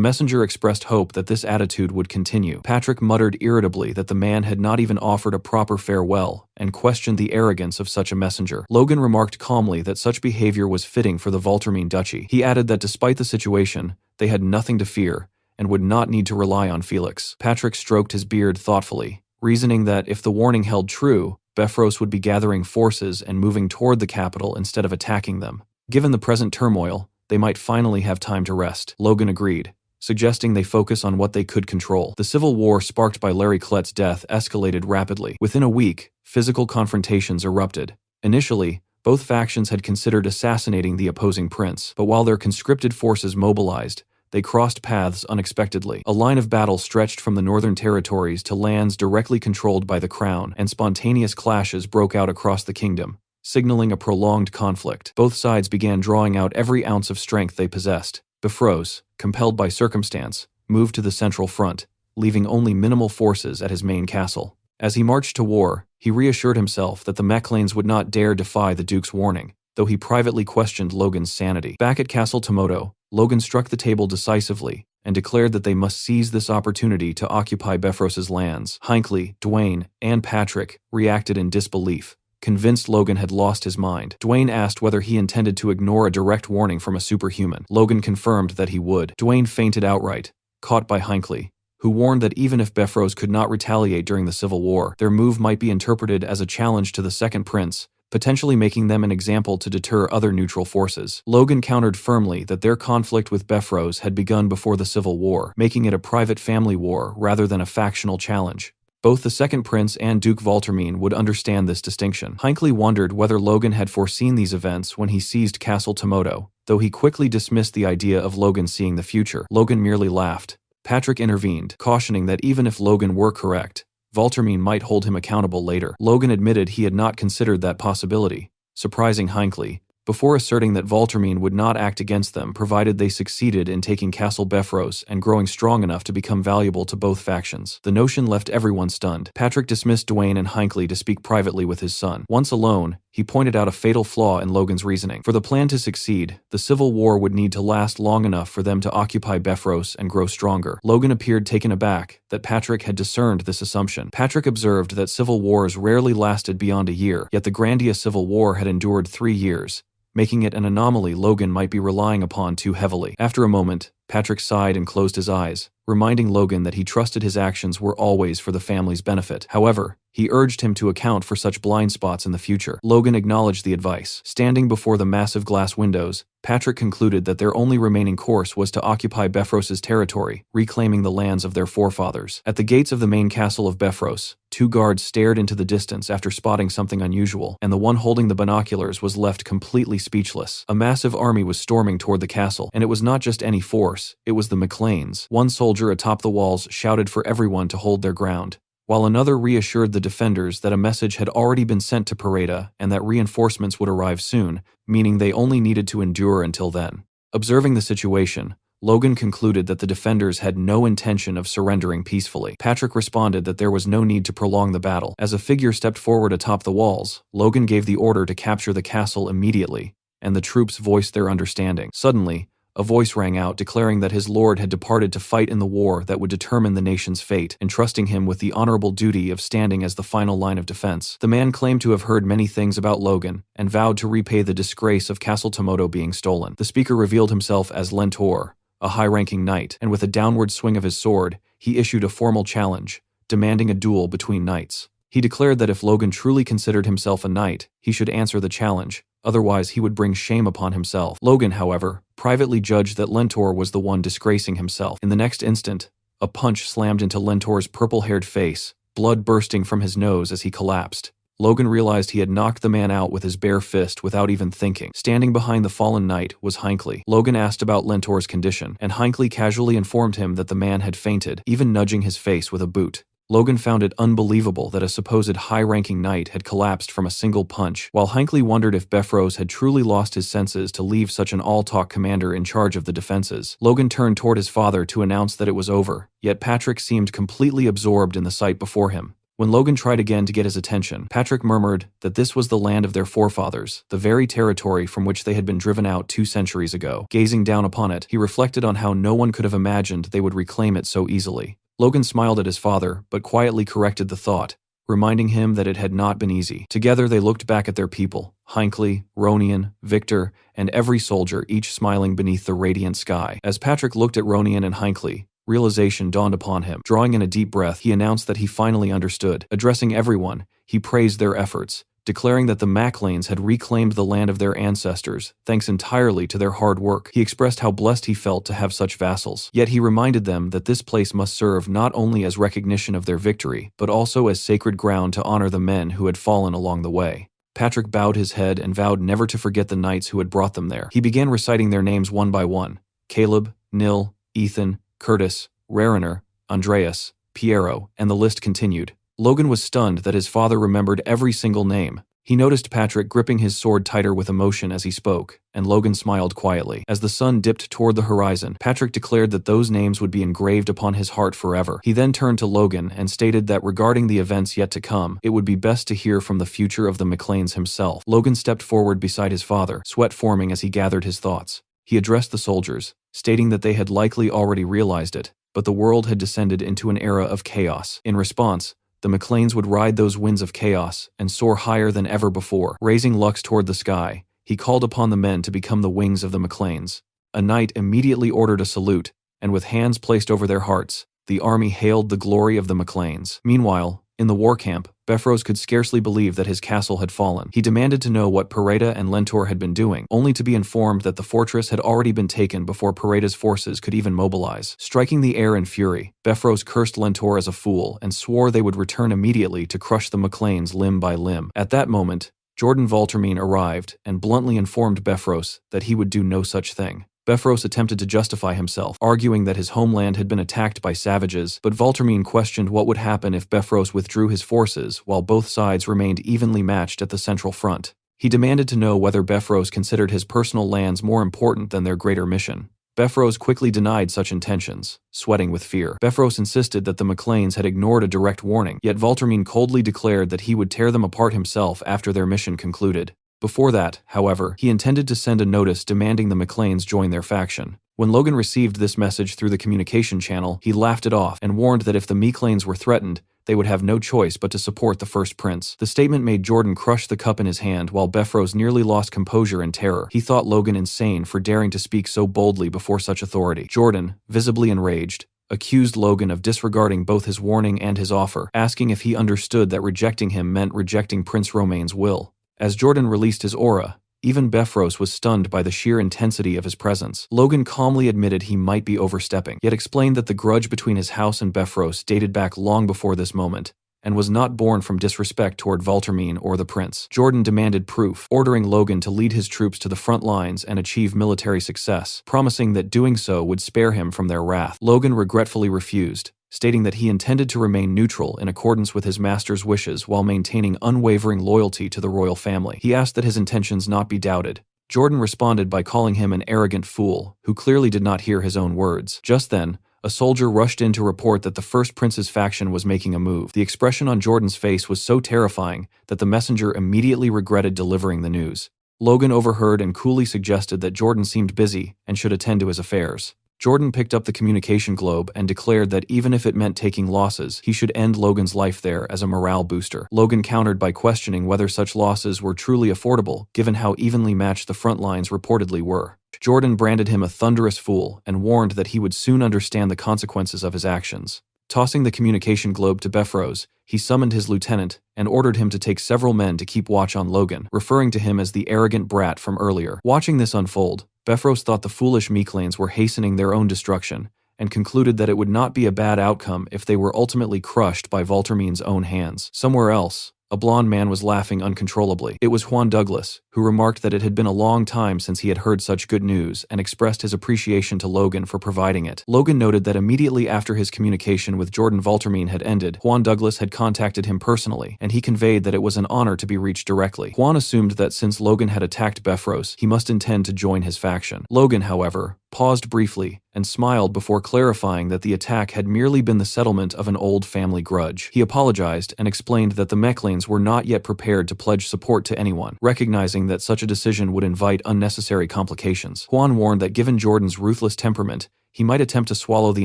messenger expressed hope that this attitude would continue. Patrick muttered irritably that the man had not even offered a proper farewell, and questioned the arrogance of such a messenger. Logan remarked calmly that such behavior was fitting for the Valtermine duchy. He added that despite the situation, they had nothing to fear, and would not need to rely on Felix. Patrick stroked his beard thoughtfully, reasoning that if the warning held true, Befros would be gathering forces and moving toward the capital instead of attacking them. Given the present turmoil, they might finally have time to rest. Logan agreed, suggesting they focus on what they could control. The civil war sparked by Larry Klett's death escalated rapidly. Within a week, physical confrontations erupted. Initially, both factions had considered assassinating the opposing prince, but while their conscripted forces mobilized, they crossed paths unexpectedly. A line of battle stretched from the northern territories to lands directly controlled by the crown, and spontaneous clashes broke out across the kingdom, signaling a prolonged conflict. Both sides began drawing out every ounce of strength they possessed. Befros, compelled by circumstance, moved to the central front, leaving only minimal forces at his main castle. As he marched to war, he reassured himself that the Maclanes would not dare defy the Duke's warning, though he privately questioned Logan's sanity. Back at Castle Tomoto, Logan struck the table decisively and declared that they must seize this opportunity to occupy Befros's lands. Hinckley, Dwayne, and Patrick reacted in disbelief, convinced Logan had lost his mind. Dwayne asked whether he intended to ignore a direct warning from a superhuman. Logan confirmed that he would. Dwayne fainted outright, caught by Hinckley, who warned that even if Befros could not retaliate during the Civil War, their move might be interpreted as a challenge to the Second Prince, potentially making them an example to deter other neutral forces. Logan countered firmly that their conflict with Befros had begun before the Civil War, making it a private family war rather than a factional challenge. Both the Second Prince and Duke Valtermine would understand this distinction. Hinckley wondered whether Logan had foreseen these events when he seized Castle Tomoto, though he quickly dismissed the idea of Logan seeing the future. Logan merely laughed. Patrick intervened, cautioning that even if Logan were correct, Valtermine might hold him accountable later. Logan admitted he had not considered that possibility, surprising Hinckley, before asserting that Valtermine would not act against them provided they succeeded in taking Castle Befros and growing strong enough to become valuable to both factions. The notion left everyone stunned. Patrick dismissed Dwayne and Hinckley to speak privately with his son. Once alone, he pointed out a fatal flaw in Logan's reasoning. For the plan to succeed, the Civil War would need to last long enough for them to occupy Befros and grow stronger. Logan appeared taken aback that Patrick had discerned this assumption. Patrick observed that civil wars rarely lasted beyond a year, yet the Grandia Civil War had endured 3 years, making it an anomaly Logan might be relying upon too heavily. After a moment, Patrick sighed and closed his eyes, reminding Logan that he trusted his actions were always for the family's benefit. However, he urged him to account for such blind spots in the future. Logan acknowledged the advice. Standing before the massive glass windows, Patrick concluded that their only remaining course was to occupy Befros's territory, reclaiming the lands of their forefathers. At the gates of the main castle of Befros, 2 guards stared into the distance after spotting something unusual, and the one holding the binoculars was left completely speechless. A massive army was storming toward the castle, and it was not just any force, it was the Maclanes. One soldier atop the walls shouted for everyone to hold their ground, while another reassured the defenders that a message had already been sent to Pareda and that reinforcements would arrive soon, meaning they only needed to endure until then. Observing the situation, Logan concluded that the defenders had no intention of surrendering peacefully. Patrick responded that there was no need to prolong the battle. As a figure stepped forward atop the walls, Logan gave the order to capture the castle immediately, and the troops voiced their understanding. Suddenly, a voice rang out declaring that his lord had departed to fight in the war that would determine the nation's fate, entrusting him with the honorable duty of standing as the final line of defense. The man claimed to have heard many things about Logan and vowed to repay the disgrace of Castle Tomoto being stolen. The speaker revealed himself as Lentor, a high-ranking knight, and with a downward swing of his sword, he issued a formal challenge, demanding a duel between knights. He declared that if Logan truly considered himself a knight, he should answer the challenge, otherwise he would bring shame upon himself. Logan, however, privately judged that Lentor was the one disgracing himself. In the next instant, a punch slammed into Lentor's purple-haired face, blood bursting from his nose as he collapsed. Logan realized he had knocked the man out with his bare fist without even thinking. Standing behind the fallen knight was Hinckley. Logan asked about Lentor's condition, and Hinckley casually informed him that the man had fainted, even nudging his face with a boot. Logan found it unbelievable that a supposed high-ranking knight had collapsed from a single punch, while Hinckley wondered if Befros had truly lost his senses to leave such an all-talk commander in charge of the defenses. Logan turned toward his father to announce that it was over, yet Patrick seemed completely absorbed in the sight before him. When Logan tried again to get his attention, Patrick murmured that this was the land of their forefathers, the very territory from which they had been driven out 2 centuries ago. Gazing down upon it, he reflected on how no one could have imagined they would reclaim it so easily. Logan smiled at his father, but quietly corrected the thought, reminding him that it had not been easy. Together they looked back at their people, Hinckley, Ronian, Victor, and every soldier, each smiling beneath the radiant sky. As Patrick looked at Ronian and Hinckley, realization dawned upon him. Drawing in a deep breath, he announced that he finally understood. Addressing everyone, he praised their efforts, declaring that the Macleans had reclaimed the land of their ancestors, thanks entirely to their hard work. He expressed how blessed he felt to have such vassals. Yet he reminded them that this place must serve not only as recognition of their victory, but also as sacred ground to honor the men who had fallen along the way. Patrick bowed his head and vowed never to forget the knights who had brought them there. He began reciting their names one by one: Caleb, Nil, Ethan, Curtis, Rariner, Andreas, Piero, and the list continued. Logan was stunned that his father remembered every single name. He noticed Patrick gripping his sword tighter with emotion as he spoke, and Logan smiled quietly. As the sun dipped toward the horizon, Patrick declared that those names would be engraved upon his heart forever. He then turned to Logan and stated that regarding the events yet to come, it would be best to hear from the future of the Macleans himself. Logan stepped forward beside his father, sweat forming as he gathered his thoughts. He addressed the soldiers, stating that they had likely already realized it, but the world had descended into an era of chaos. In response, the Macleans would ride those winds of chaos and soar higher than ever before. Raising Lux toward the sky, he called upon the men to become the wings of the Macleans. A knight immediately ordered a salute, and with hands placed over their hearts, the army hailed the glory of the Macleans. Meanwhile, in the war camp, Beffros could scarcely believe that his castle had fallen. He demanded to know what Pareda and Lentor had been doing, only to be informed that the fortress had already been taken before Pareda's forces could even mobilize. Striking the air in fury, Beffros cursed Lentor as a fool and swore they would return immediately to crush the Macleans limb by limb. At that moment, Jordan Valtermine arrived and bluntly informed Beffros that he would do no such thing. Beffros attempted to justify himself, arguing that his homeland had been attacked by savages, but Valtermine questioned what would happen if Beffros withdrew his forces while both sides remained evenly matched at the central front. He demanded to know whether Beffros considered his personal lands more important than their greater mission. Beffros quickly denied such intentions, sweating with fear. Beffros insisted that the Macleans had ignored a direct warning, yet Valtermine coldly declared that he would tear them apart himself after their mission concluded. Before that, however, he intended to send a notice demanding the Macleans join their faction. When Logan received this message through the communication channel, he laughed it off and warned that if the Macleans were threatened, they would have no choice but to support the first prince. The statement made Jordan crush the cup in his hand while Beffros nearly lost composure in terror. He thought Logan insane for daring to speak so boldly before such authority. Jordan, visibly enraged, accused Logan of disregarding both his warning and his offer, asking if he understood that rejecting him meant rejecting Prince Romaine's will. As Jordan released his aura, even Beffros was stunned by the sheer intensity of his presence. Logan calmly admitted he might be overstepping, yet explained that the grudge between his house and Beffros dated back long before this moment, and was not born from disrespect toward Valtermine or the prince. Jordan demanded proof, ordering Logan to lead his troops to the front lines and achieve military success, promising that doing so would spare him from their wrath. Logan regretfully refused, stating that he intended to remain neutral in accordance with his master's wishes while maintaining unwavering loyalty to the royal family. He asked that his intentions not be doubted. Jordan responded by calling him an arrogant fool, who clearly did not hear his own words. Just then, a soldier rushed in to report that the first prince's faction was making a move. The expression on Jordan's face was so terrifying that the messenger immediately regretted delivering the news. Logan overheard and coolly suggested that Jordan seemed busy and should attend to his affairs. Jordan picked up the communication globe and declared that even if it meant taking losses, he should end Logan's life there as a morale booster. Logan countered by questioning whether such losses were truly affordable, given how evenly matched the front lines reportedly were. Jordan branded him a thunderous fool and warned that he would soon understand the consequences of his actions. Tossing the communication globe to Beffros, he summoned his lieutenant and ordered him to take several men to keep watch on Logan, referring to him as the arrogant brat from earlier. Watching this unfold, Beffros thought the foolish Macleans were hastening their own destruction, and concluded that it would not be a bad outcome if they were ultimately crushed by Valtermine's own hands. Somewhere else, a blond man was laughing uncontrollably. It was Juan Douglas, who remarked that it had been a long time since he had heard such good news and expressed his appreciation to Logan for providing it. Logan noted that immediately after his communication with Jordan Valtermine had ended, Juan Douglas had contacted him personally, and he conveyed that it was an honor to be reached directly. Juan assumed that since Logan had attacked Beffros, he must intend to join his faction. Logan, however, paused briefly, and smiled before clarifying that the attack had merely been the settlement of an old family grudge. He apologized and explained that the Mechlanes were not yet prepared to pledge support to anyone, recognizing that such a decision would invite unnecessary complications. Huan warned that given Jordan's ruthless temperament, he might attempt to swallow the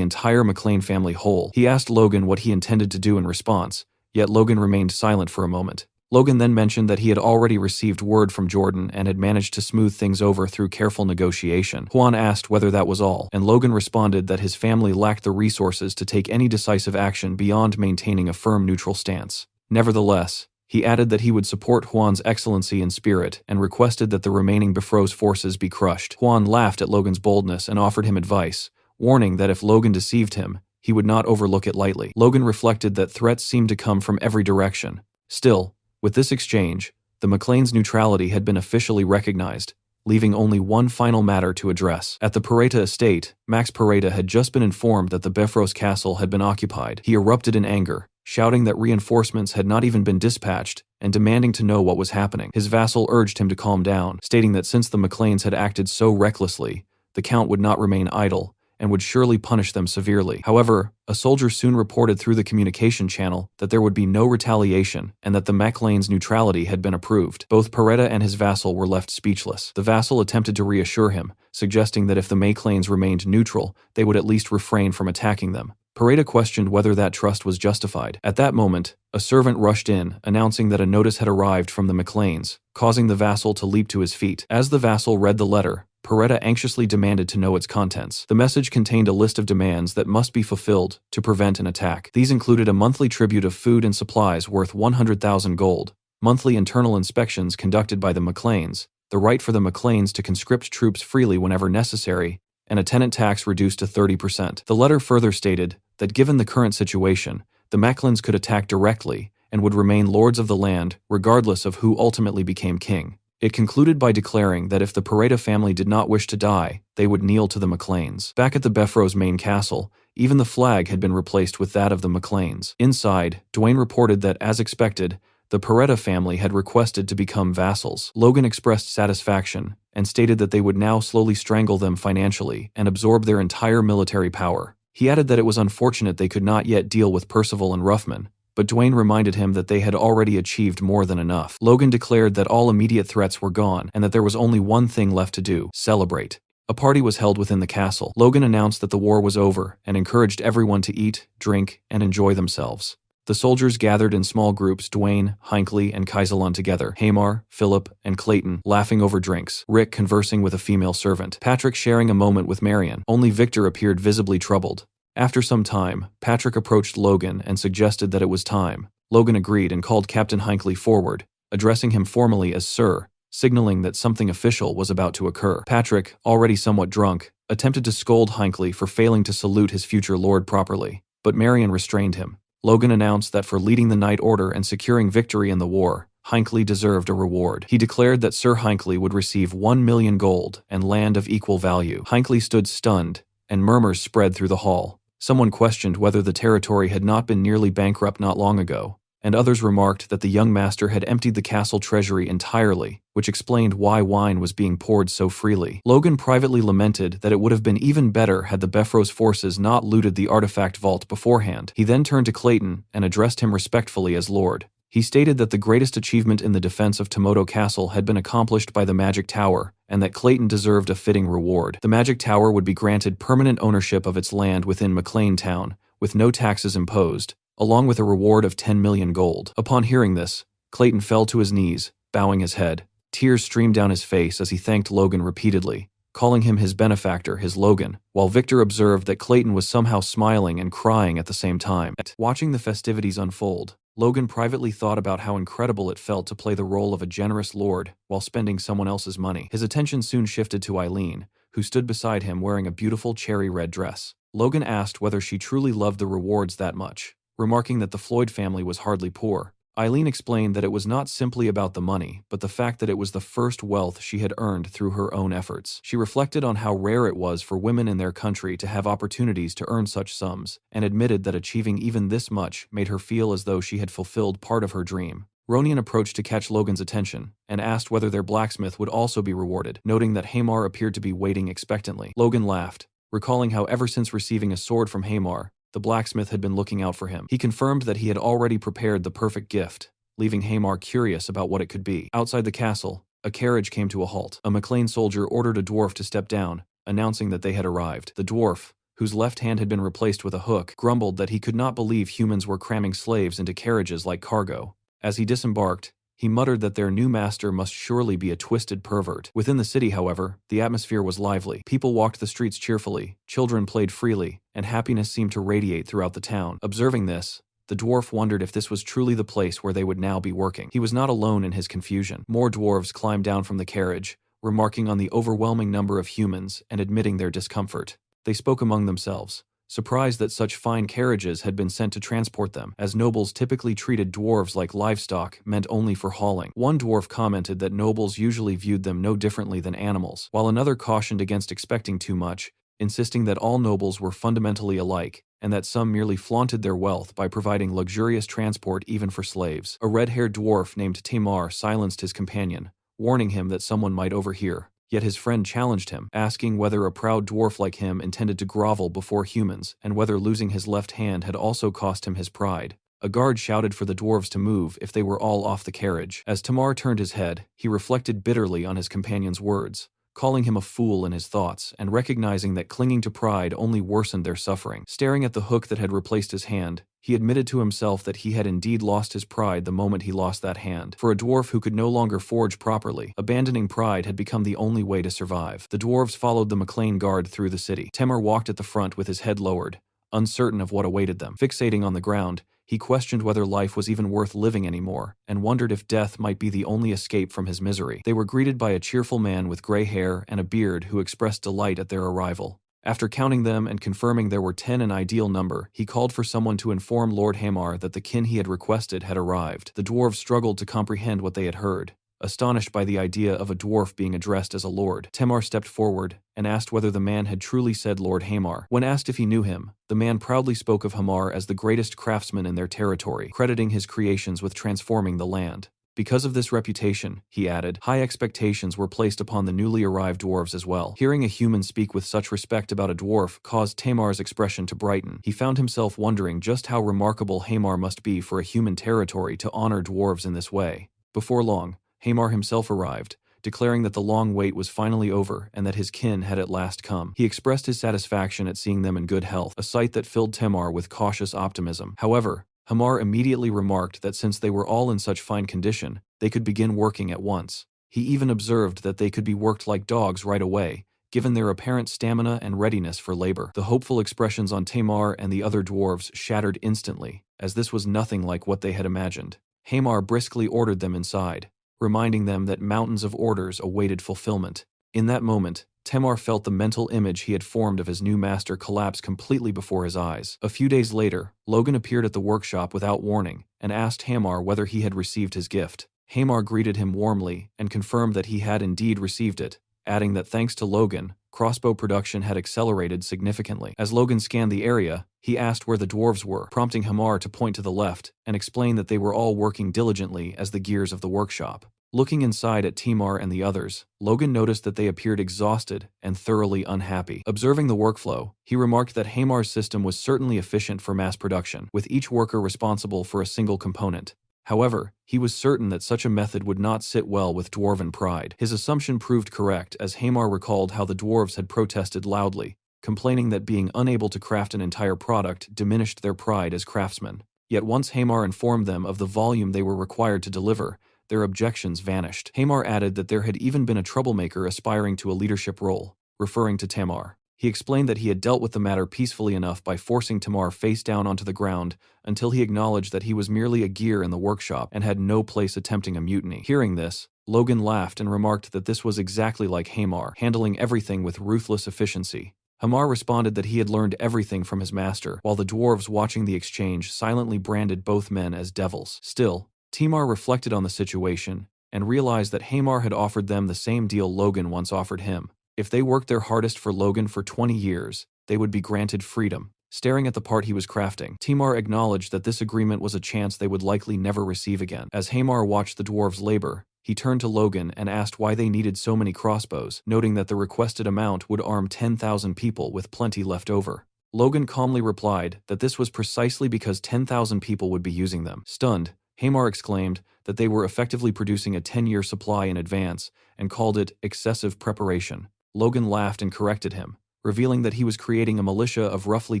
entire McLean family whole. He asked Logan what he intended to do in response, yet Logan remained silent for a moment. Logan then mentioned that he had already received word from Jordan and had managed to smooth things over through careful negotiation. Huan asked whether that was all, and Logan responded that his family lacked the resources to take any decisive action beyond maintaining a firm neutral stance. Nevertheless, he added that he would support Huan's excellency and spirit and requested that the remaining Bifrost forces be crushed. Huan laughed at Logan's boldness and offered him advice, warning that if Logan deceived him, he would not overlook it lightly. Logan reflected that threats seemed to come from every direction. Still, with this exchange, the McLean's neutrality had been officially recognized, leaving only one final matter to address. At the Pareta estate, Max Pareta had just been informed that the Bifrost castle had been occupied. He erupted in anger, shouting that reinforcements had not even been dispatched, and demanding to know what was happening. His vassal urged him to calm down, stating that since the McLeans had acted so recklessly, the Count would not remain idle, and would surely punish them severely. However, a soldier soon reported through the communication channel that there would be no retaliation and that the Maclane's neutrality had been approved. Both Pareta and his vassal were left speechless. The vassal attempted to reassure him, suggesting that if the Maclanes remained neutral, they would at least refrain from attacking them. Pareta questioned whether that trust was justified. At that moment, a servant rushed in, announcing that a notice had arrived from the Maclanes, causing the vassal to leap to his feet. As the vassal read the letter, Pareta anxiously demanded to know its contents. The message contained a list of demands that must be fulfilled to prevent an attack. These included a monthly tribute of food and supplies worth 100,000 gold, monthly internal inspections conducted by the Maclanes, the right for the Maclanes to conscript troops freely whenever necessary, and a tenant tax reduced to 30%. The letter further stated that given the current situation, the Maclanes could attack directly and would remain lords of the land regardless of who ultimately became king. It concluded by declaring that if the Pareta family did not wish to die, they would kneel to the Maclanes. Back at the Bifrost main castle, even the flag had been replaced with that of the Maclanes. Inside, Dwayne reported that, as expected, the Pareta family had requested to become vassals. Logan expressed satisfaction and stated that they would now slowly strangle them financially and absorb their entire military power. He added that it was unfortunate they could not yet deal with Percival and Ruffman, but Dwayne reminded him that they had already achieved more than enough. Logan declared that all immediate threats were gone and that there was only one thing left to do: celebrate. A party was held within the castle. Logan announced that the war was over and encouraged everyone to eat, drink, and enjoy themselves. The soldiers gathered in small groups, Dwayne, Hinckley, and Kaisalon together, Hamar, Philip, and Clayton laughing over drinks, Rick conversing with a female servant, Patrick sharing a moment with Marion. Only Victor appeared visibly troubled. After some time, Patrick approached Logan and suggested that it was time. Logan agreed and called Captain Hinckley forward, addressing him formally as Sir, signaling that something official was about to occur. Patrick, already somewhat drunk, attempted to scold Hinckley for failing to salute his future lord properly, but Marion restrained him. Logan announced that for leading the Night Order and securing victory in the war, Hinckley deserved a reward. He declared that Sir Hinckley would receive 1 million gold and land of equal value. Hinckley stood stunned, and murmurs spread through the hall. Someone questioned whether the territory had not been nearly bankrupt not long ago, and others remarked that the young master had emptied the castle treasury entirely, which explained why wine was being poured so freely. Logan privately lamented that it would have been even better had the Bifrost forces not looted the artifact vault beforehand. He then turned to Clayton and addressed him respectfully as Lord. He stated that the greatest achievement in the defense of Tomoto Castle had been accomplished by the Magic Tower, and that Clayton deserved a fitting reward. The Magic Tower would be granted permanent ownership of its land within McLean Town, with no taxes imposed, along with a reward of 10 million gold. Upon hearing this, Clayton fell to his knees, bowing his head. Tears streamed down his face as he thanked Logan repeatedly, calling him his benefactor, his Logan, while Victor observed that Clayton was somehow smiling and crying at the same time. Watching the festivities unfold, Logan privately thought about how incredible it felt to play the role of a generous lord while spending someone else's money. His attention soon shifted to Eileen, who stood beside him wearing a beautiful cherry-red dress. Logan asked whether she truly loved the rewards that much, remarking that the Floyd family was hardly poor. Eileen explained that it was not simply about the money, but the fact that it was the first wealth she had earned through her own efforts. She reflected on how rare it was for women in their country to have opportunities to earn such sums, and admitted that achieving even this much made her feel as though she had fulfilled part of her dream. Ronian approached to catch Logan's attention and asked whether their blacksmith would also be rewarded, noting that Hamar appeared to be waiting expectantly. Logan laughed, recalling how ever since receiving a sword from Hamar, the blacksmith had been looking out for him. He confirmed that he had already prepared the perfect gift, leaving Hamar curious about what it could be. Outside the castle, a carriage came to a halt. A McLean soldier ordered a dwarf to step down, announcing that they had arrived. The dwarf, whose left hand had been replaced with a hook, grumbled that he could not believe humans were cramming slaves into carriages like cargo. As he disembarked, he muttered that their new master must surely be a twisted pervert. Within the city, however, the atmosphere was lively. People walked the streets cheerfully, children played freely, and happiness seemed to radiate throughout the town. Observing this, the dwarf wondered if this was truly the place where they would now be working. He was not alone in his confusion. More dwarves climbed down from the carriage, remarking on the overwhelming number of humans and admitting their discomfort. They spoke among themselves, surprised that such fine carriages had been sent to transport them, as nobles typically treated dwarves like livestock meant only for hauling. One dwarf commented that nobles usually viewed them no differently than animals, while another cautioned against expecting too much, insisting that all nobles were fundamentally alike, and that some merely flaunted their wealth by providing luxurious transport even for slaves. A red-haired dwarf named Tamar silenced his companion, warning him that someone might overhear. Yet his friend challenged him, asking whether a proud dwarf like him intended to grovel before humans, and whether losing his left hand had also cost him his pride. A guard shouted for the dwarves to move if they were all off the carriage. As Tamar turned his head, he reflected bitterly on his companion's words, calling him a fool in his thoughts and recognizing that clinging to pride only worsened their suffering. Staring at the hook that had replaced his hand, he admitted to himself that he had indeed lost his pride the moment he lost that hand. For a dwarf who could no longer forge properly, abandoning pride had become the only way to survive. The dwarves followed the McLean guard through the city. Temur walked at the front with his head lowered, uncertain of what awaited them. Fixating on the ground, he questioned whether life was even worth living anymore, and wondered if death might be the only escape from his misery. They were greeted by a cheerful man with gray hair and a beard who expressed delight at their arrival. After counting them and confirming there were 10 an ideal number, he called for someone to inform Lord Hamar that the kin he had requested had arrived. The dwarves struggled to comprehend what they had heard, astonished by the idea of a dwarf being addressed as a lord. Tamar stepped forward and asked whether the man had truly said Lord Hamar. When asked if he knew him, the man proudly spoke of Hamar as the greatest craftsman in their territory, crediting his creations with transforming the land. Because of this reputation, he added, high expectations were placed upon the newly arrived dwarves as well. Hearing a human speak with such respect about a dwarf caused Tamar's expression to brighten. He found himself wondering just how remarkable Hamar must be for a human territory to honor dwarves in this way. Before long, Hamar himself arrived, declaring that the long wait was finally over and that his kin had at last come. He expressed his satisfaction at seeing them in good health, a sight that filled Tamar with cautious optimism. However, Hamar immediately remarked that since they were all in such fine condition, they could begin working at once. He even observed that they could be worked like dogs right away, given their apparent stamina and readiness for labor. The hopeful expressions on Tamar and the other dwarves shattered instantly, as this was nothing like what they had imagined. Hamar briskly ordered them inside, reminding them that mountains of orders awaited fulfillment. In that moment, Tamar felt the mental image he had formed of his new master collapse completely before his eyes. A few days later, Logan appeared at the workshop without warning and asked Hamar whether he had received his gift. Hamar greeted him warmly and confirmed that he had indeed received it, adding that thanks to Logan, crossbow production had accelerated significantly. As Logan scanned the area, he asked where the dwarves were, prompting Hamar to point to the left and explain that they were all working diligently as the gears of the workshop. Looking inside at Tamar and the others, Logan noticed that they appeared exhausted and thoroughly unhappy. Observing the workflow, he remarked that Hamar's system was certainly efficient for mass production, with each worker responsible for a single component. However, he was certain that such a method would not sit well with dwarven pride. His assumption proved correct as Hamar recalled how the dwarves had protested loudly, complaining that being unable to craft an entire product diminished their pride as craftsmen. Yet once Hamar informed them of the volume they were required to deliver, their objections vanished. Hamar added that there had even been a troublemaker aspiring to a leadership role, referring to Tamar. He explained that he had dealt with the matter peacefully enough by forcing Tamar face down onto the ground until he acknowledged that he was merely a gear in the workshop and had no place attempting a mutiny. Hearing this, Logan laughed and remarked that this was exactly like Hamar, handling everything with ruthless efficiency. Hamar responded that he had learned everything from his master, while the dwarves watching the exchange silently branded both men as devils. Still, Tamar reflected on the situation and realized that Hamar had offered them the same deal Logan once offered him. If they worked their hardest for Logan for 20 years, they would be granted freedom. staring at the part he was crafting. Timar acknowledged that this agreement was a chance they would likely never receive again. As Hamar watched the dwarves labor, he turned to Logan and asked why they needed so many crossbows, noting that the requested amount would arm 10,000 people with plenty left over. Logan calmly replied that this was precisely because 10,000 people would be using them. Stunned, Hamar exclaimed that they were effectively producing a 10-year supply in advance and called it excessive preparation. Logan laughed and corrected him, revealing that he was creating a militia of roughly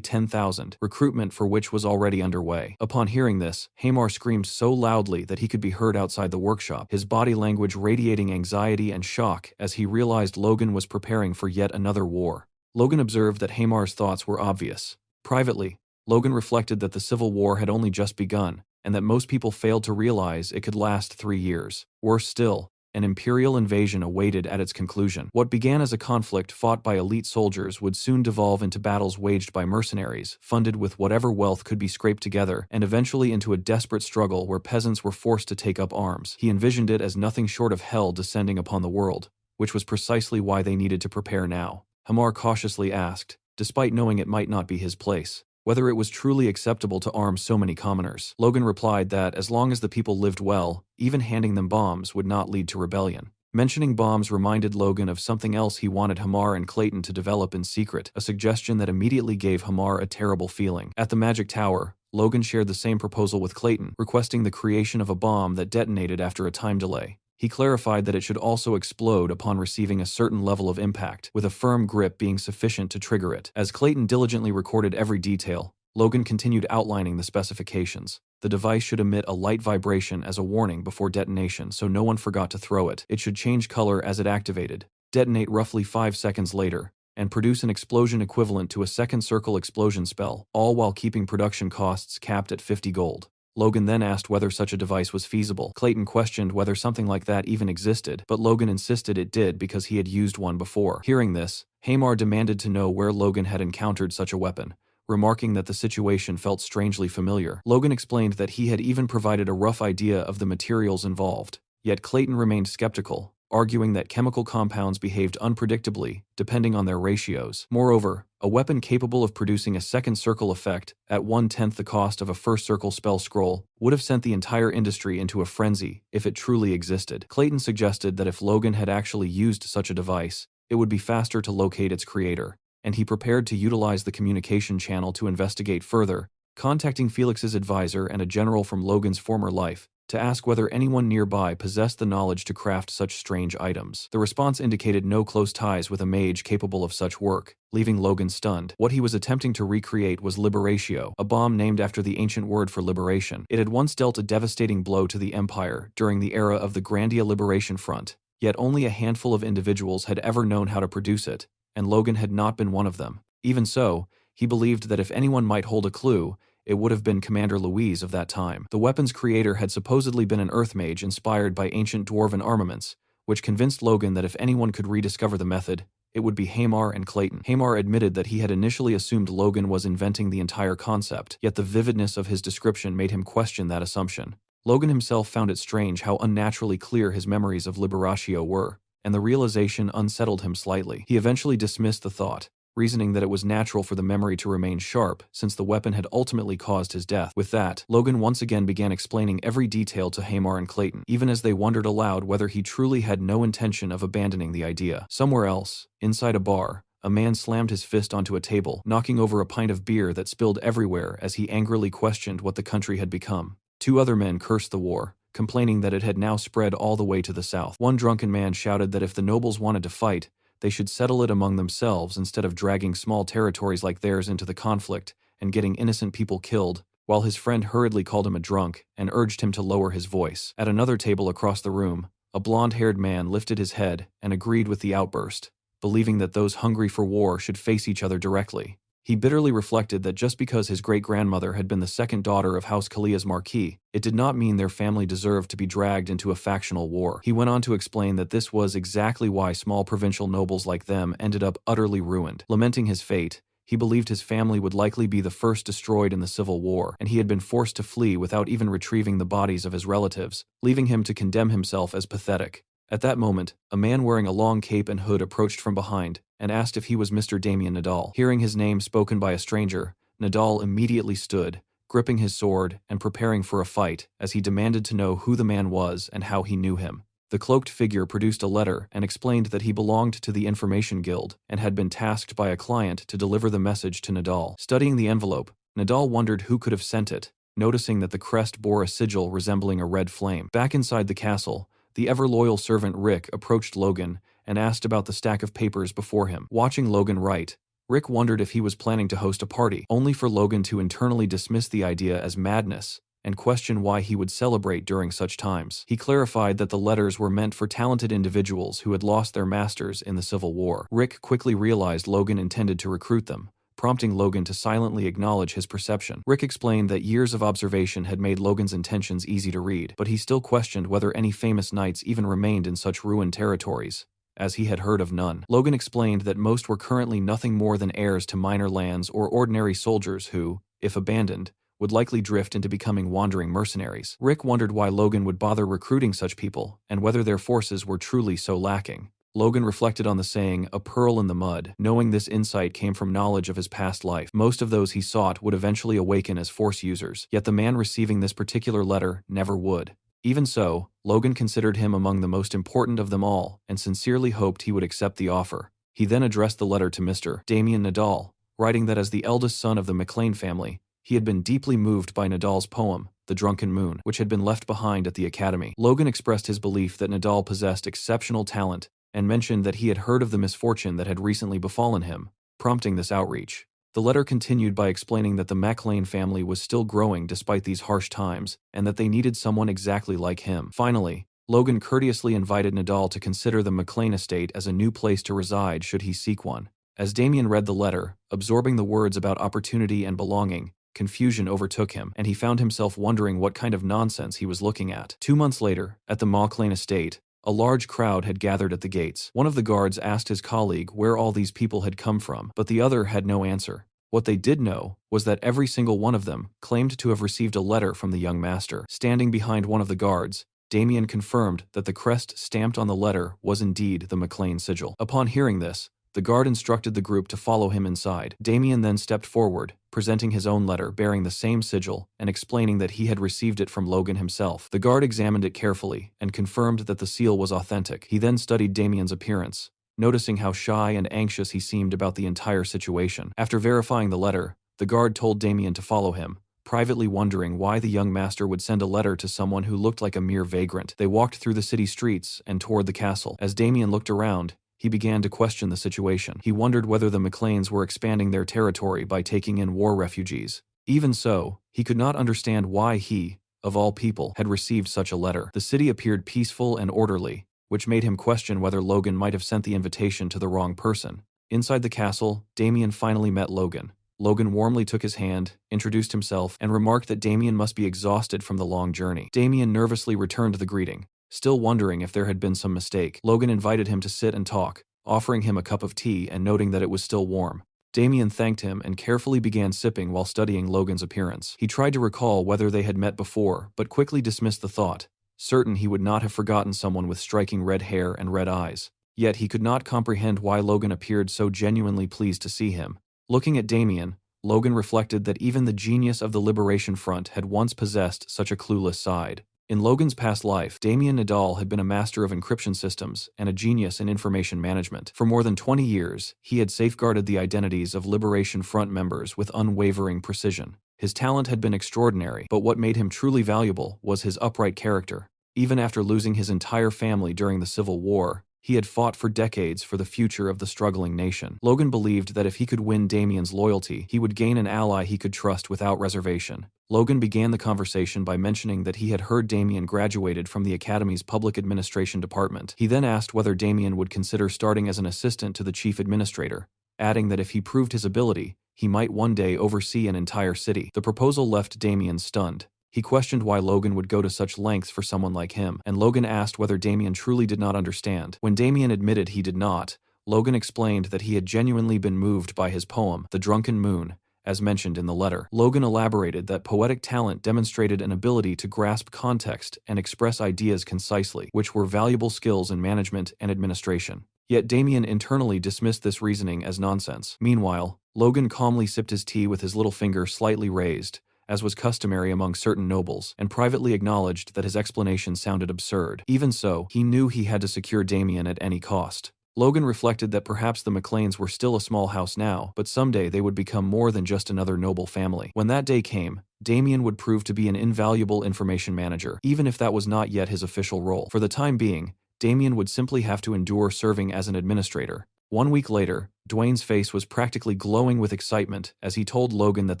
10,000, recruitment for which was already underway. Upon hearing this, Hamar screamed so loudly that he could be heard outside the workshop, his body language radiating anxiety and shock as he realized Logan was preparing for yet another war. Logan observed that Hamar's thoughts were obvious. Privately, Logan reflected that the Civil War had only just begun, and that most people failed to realize it could last 3 years. Worse still, an imperial invasion awaited at its conclusion. What began as a conflict fought by elite soldiers would soon devolve into battles waged by mercenaries, funded with whatever wealth could be scraped together, and eventually into a desperate struggle where peasants were forced to take up arms. He envisioned it as nothing short of hell descending upon the world, which was precisely why they needed to prepare now. Hamar cautiously asked, despite knowing it might not be his place, whether it was truly acceptable to arm so many commoners. Logan replied that as long as the people lived well, even handing them bombs would not lead to rebellion. Mentioning bombs reminded Logan of something else he wanted Hamar and Clayton to develop in secret, a suggestion that immediately gave Hamar a terrible feeling. At the Magic Tower, Logan shared the same proposal with Clayton, requesting the creation of a bomb that detonated after a time delay. He clarified that it should also explode upon receiving a certain level of impact, with a firm grip being sufficient to trigger it. As Clayton diligently recorded every detail, Logan continued outlining the specifications. The device should emit a light vibration as a warning before detonation so no one forgot to throw it. It should change color as it activated, detonate roughly 5 seconds later, and produce an explosion equivalent to a second circle explosion spell, all while keeping production costs capped at 50 gold. Logan then asked whether such a device was feasible. Clayton questioned whether something like that even existed, but Logan insisted it did because he had used one before. Hearing this, Hamar demanded to know where Logan had encountered such a weapon, remarking that the situation felt strangely familiar. Logan explained that he had even provided a rough idea of the materials involved, yet Clayton remained skeptical, arguing that chemical compounds behaved unpredictably, depending on their ratios. Moreover, a weapon capable of producing a second circle effect, at 1/10 the cost of a first circle spell scroll, would have sent the entire industry into a frenzy if it truly existed. Clayton suggested that if Logan had actually used such a device, it would be faster to locate its creator, and he prepared to utilize the communication channel to investigate further, contacting Felix's advisor and a general from Logan's former life, to ask whether anyone nearby possessed the knowledge to craft such strange items. The response indicated no close ties with a mage capable of such work, leaving Logan stunned. What he was attempting to recreate was Liberatio, a bomb named after the ancient word for liberation. It had once dealt a devastating blow to the Empire during the era of the Grandia Liberation Front, yet only a handful of individuals had ever known how to produce it, and Logan had not been one of them. Even so, he believed that if anyone might hold a clue, it would have been Commander Louise of that time. The weapon's creator had supposedly been an earth mage inspired by ancient dwarven armaments, which convinced Logan that if anyone could rediscover the method, it would be Hamar and Clayton. Hamar admitted that he had initially assumed Logan was inventing the entire concept, yet the vividness of his description made him question that assumption. Logan himself found it strange how unnaturally clear his memories of Liberatio were, and the realization unsettled him slightly. He eventually dismissed the thought, reasoning that it was natural for the memory to remain sharp since the weapon had ultimately caused his death. With that, Logan once again began explaining every detail to Hamar and Clayton, even as they wondered aloud whether he truly had no intention of abandoning the idea. Somewhere else, inside a bar, a man slammed his fist onto a table, knocking over a pint of beer that spilled everywhere as he angrily questioned what the country had become. 2 other men cursed the war, complaining that it had now spread all the way to the south. One drunken man shouted that if the nobles wanted to fight, they should settle it among themselves instead of dragging small territories like theirs into the conflict and getting innocent people killed, while his friend hurriedly called him a drunk and urged him to lower his voice. At another table across the room, a blonde-haired man lifted his head and agreed with the outburst, believing that those hungry for war should face each other directly. He bitterly reflected that just because his great-grandmother had been the second daughter of House Kalia's marquis, it did not mean their family deserved to be dragged into a factional war. He went on to explain that this was exactly why small provincial nobles like them ended up utterly ruined. Lamenting his fate, he believed his family would likely be the first destroyed in the Civil War, and he had been forced to flee without even retrieving the bodies of his relatives, leaving him to condemn himself as pathetic. At that moment, a man wearing a long cape and hood approached from behind and asked if he was Mr. Damien Nadal. Hearing his name spoken by a stranger, Nadal immediately stood, gripping his sword and preparing for a fight, as he demanded to know who the man was and how he knew him. The cloaked figure produced a letter and explained that he belonged to the Information Guild and had been tasked by a client to deliver the message to Nadal. Studying the envelope, Nadal wondered who could have sent it, noticing that the crest bore a sigil resembling a red flame. Back inside the castle, the ever-loyal servant Rick approached Logan and asked about the stack of papers before him. Watching Logan write, Rick wondered if he was planning to host a party, only for Logan to internally dismiss the idea as madness and question why he would celebrate during such times. He clarified that the letters were meant for talented individuals who had lost their masters in the Civil War. Rick quickly realized Logan intended to recruit them, prompting Logan to silently acknowledge his perception. Rick explained that years of observation had made Logan's intentions easy to read, but he still questioned whether any famous knights even remained in such ruined territories, as he had heard of none. Logan explained that most were currently nothing more than heirs to minor lands or ordinary soldiers who, if abandoned, would likely drift into becoming wandering mercenaries. Rick wondered why Logan would bother recruiting such people, and whether their forces were truly so lacking. Logan reflected on the saying, "a pearl in the mud," knowing this insight came from knowledge of his past life. Most of those he sought would eventually awaken as Force users, yet the man receiving this particular letter never would. Even so, Logan considered him among the most important of them all, and sincerely hoped he would accept the offer. He then addressed the letter to Mr. Damien Nadal, writing that as the eldest son of the McLean family, he had been deeply moved by Nadal's poem, The Drunken Moon, which had been left behind at the academy. Logan expressed his belief that Nadal possessed exceptional talent and mentioned that he had heard of the misfortune that had recently befallen him, prompting this outreach. The letter continued by explaining that the McLean family was still growing despite these harsh times, and that they needed someone exactly like him. Finally, Logan courteously invited Nadal to consider the McLean estate as a new place to reside should he seek one. As Damien read the letter, absorbing the words about opportunity and belonging, confusion overtook him, and he found himself wondering what kind of nonsense he was looking at. 2 months later, at the McLean estate, a large crowd had gathered at the gates. One of the guards asked his colleague where all these people had come from, but the other had no answer. What they did know was that every single one of them claimed to have received a letter from the young master. Standing behind one of the guards, Damien confirmed that the crest stamped on the letter was indeed the McLean sigil. Upon hearing this, the guard instructed the group to follow him inside. Damien then stepped forward, presenting his own letter bearing the same sigil and explaining that he had received it from Logan himself. The guard examined it carefully and confirmed that the seal was authentic. He then studied Damien's appearance, noticing how shy and anxious he seemed about the entire situation. After verifying the letter, the guard told Damien to follow him, privately wondering why the young master would send a letter to someone who looked like a mere vagrant. They walked through the city streets and toward the castle. As Damien looked around, he began to question the situation. He wondered whether the McLeans were expanding their territory by taking in war refugees. Even so, he could not understand why he, of all people, had received such a letter. The city appeared peaceful and orderly, which made him question whether Logan might have sent the invitation to the wrong person. Inside the castle, Damien finally met Logan. Logan warmly took his hand, introduced himself, and remarked that Damien must be exhausted from the long journey. Damien nervously returned the greeting, still wondering if there had been some mistake. Logan invited him to sit and talk, offering him a cup of tea and noting that it was still warm. Damien thanked him and carefully began sipping while studying Logan's appearance. He tried to recall whether they had met before, but quickly dismissed the thought, certain he would not have forgotten someone with striking red hair and red eyes. Yet he could not comprehend why Logan appeared so genuinely pleased to see him. Looking at Damien, Logan reflected that even the genius of the Liberation Front had once possessed such a clueless side. In Logan's past life, Damien Nadal had been a master of encryption systems and a genius in information management. For more than 20 years, he had safeguarded the identities of Liberation Front members with unwavering precision. His talent had been extraordinary, but what made him truly valuable was his upright character. Even after losing his entire family during the Civil War, he had fought for decades for the future of the struggling nation. Logan believed that if he could win Damien's loyalty, he would gain an ally he could trust without reservation. Logan began the conversation by mentioning that he had heard Damien graduated from the Academy's Public Administration Department. He then asked whether Damien would consider starting as an assistant to the chief administrator, adding that if he proved his ability, he might one day oversee an entire city. The proposal left Damien stunned. He questioned why Logan would go to such lengths for someone like him, and Logan asked whether Damien truly did not understand. When Damien admitted he did not, Logan explained that he had genuinely been moved by his poem, The Drunken Moon, as mentioned in the letter. Logan elaborated that poetic talent demonstrated an ability to grasp context and express ideas concisely, which were valuable skills in management and administration. Yet Damien internally dismissed this reasoning as nonsense. Meanwhile, Logan calmly sipped his tea with his little finger slightly raised, as was customary among certain nobles, and privately acknowledged that his explanation sounded absurd. Even so, he knew he had to secure Damien at any cost. Logan reflected that perhaps the McLeans were still a small house now, but someday they would become more than just another noble family. When that day came, Damien would prove to be an invaluable information manager, even if that was not yet his official role. For the time being, Damien would simply have to endure serving as an administrator. 1 week later, Dwayne's face was practically glowing with excitement as he told Logan that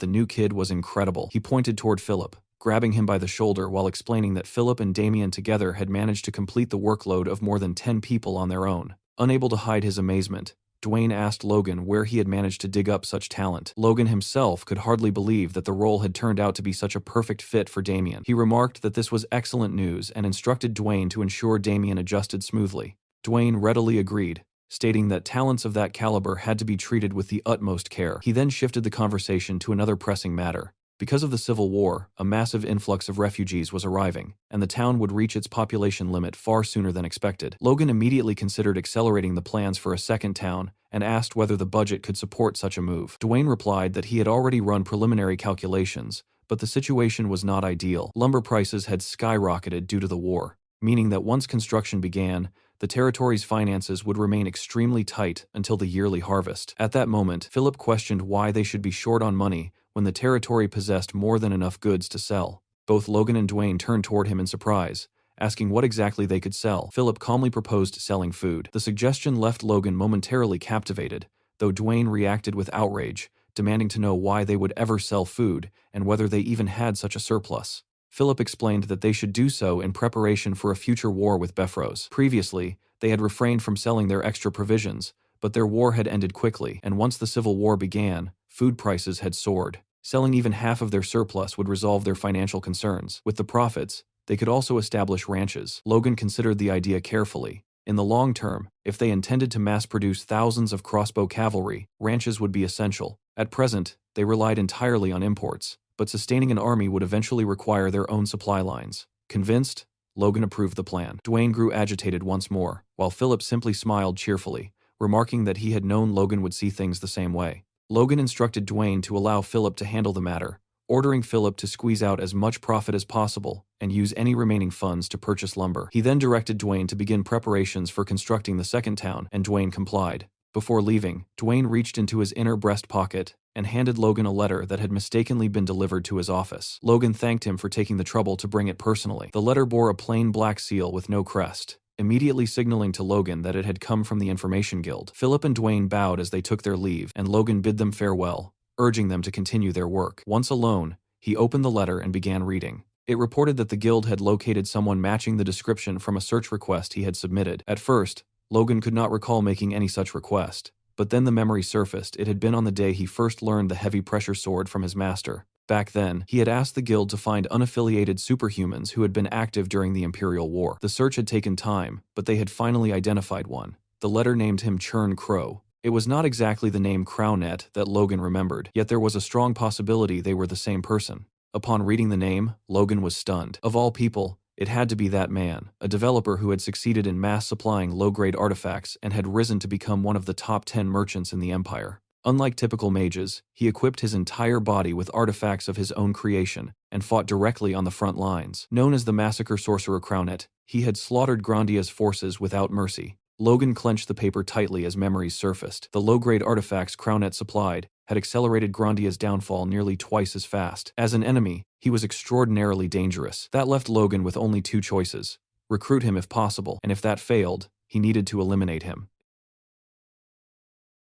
the new kid was incredible. He pointed toward Philip, grabbing him by the shoulder while explaining that Philip and Damien together had managed to complete the workload of more than 10 people on their own. Unable to hide his amazement, Dwayne asked Logan where he had managed to dig up such talent. Logan himself could hardly believe that the role had turned out to be such a perfect fit for Damien. He remarked that this was excellent news and instructed Dwayne to ensure Damien adjusted smoothly. Dwayne readily agreed, stating that talents of that caliber had to be treated with the utmost care. He then shifted the conversation to another pressing matter. Because of the Civil War, a massive influx of refugees was arriving, and the town would reach its population limit far sooner than expected. Logan immediately considered accelerating the plans for a second town and asked whether the budget could support such a move. Dwayne replied that he had already run preliminary calculations, but the situation was not ideal. Lumber prices had skyrocketed due to the war, meaning that once construction began, the territory's finances would remain extremely tight until the yearly harvest. At that moment, Philip questioned why they should be short on money when the territory possessed more than enough goods to sell. Both Logan and Dwayne turned toward him in surprise, asking what exactly they could sell. Philip calmly proposed selling food. The suggestion left Logan momentarily captivated, though Dwayne reacted with outrage, demanding to know why they would ever sell food and whether they even had such a surplus. Philip explained that they should do so in preparation for a future war with Befros. Previously, they had refrained from selling their extra provisions, but their war had ended quickly, and once the Civil War began, food prices had soared. Selling even half of their surplus would resolve their financial concerns. With the profits, they could also establish ranches. Logan considered the idea carefully. In the long term, if they intended to mass-produce thousands of crossbow cavalry, ranches would be essential. At present, they relied entirely on imports, but sustaining an army would eventually require their own supply lines. Convinced, Logan approved the plan. Dwayne grew agitated once more, while Philip simply smiled cheerfully, remarking that he had known Logan would see things the same way. Logan instructed Dwayne to allow Philip to handle the matter, ordering Philip to squeeze out as much profit as possible and use any remaining funds to purchase lumber. He then directed Dwayne to begin preparations for constructing the second town, and Dwayne complied. Before leaving, Dwayne reached into his inner breast pocket and handed Logan a letter that had mistakenly been delivered to his office. Logan thanked him for taking the trouble to bring it personally. The letter bore a plain black seal with no crest, immediately signaling to Logan that it had come from the Information Guild. Philip and Dwayne bowed as they took their leave, and Logan bid them farewell, urging them to continue their work. Once alone, he opened the letter and began reading. It reported that the guild had located someone matching the description from a search request he had submitted. At first, Logan could not recall making any such request, but then the memory surfaced. It had been on the day he first learned the heavy pressure sword from his master. Back then, he had asked the guild to find unaffiliated superhumans who had been active during the Imperial War. The search had taken time, but they had finally identified one. The letter named him Churn Crow. It was not exactly the name Crownet that Logan remembered, yet there was a strong possibility they were the same person. Upon reading the name, Logan was stunned. Of all people, it had to be that man, a developer who had succeeded in mass supplying low-grade artifacts and had risen to become one of the top 10 merchants in the Empire. Unlike typical mages, he equipped his entire body with artifacts of his own creation and fought directly on the front lines. Known as the Massacre Sorcerer Crownet, he had slaughtered Grandia's forces without mercy. Logan clenched the paper tightly as memories surfaced. The low-grade artifacts Crownet supplied had accelerated Grandia's downfall nearly twice as fast. As an enemy, he was extraordinarily dangerous. That left Logan with only two choices: recruit him if possible, and if that failed, he needed to eliminate him.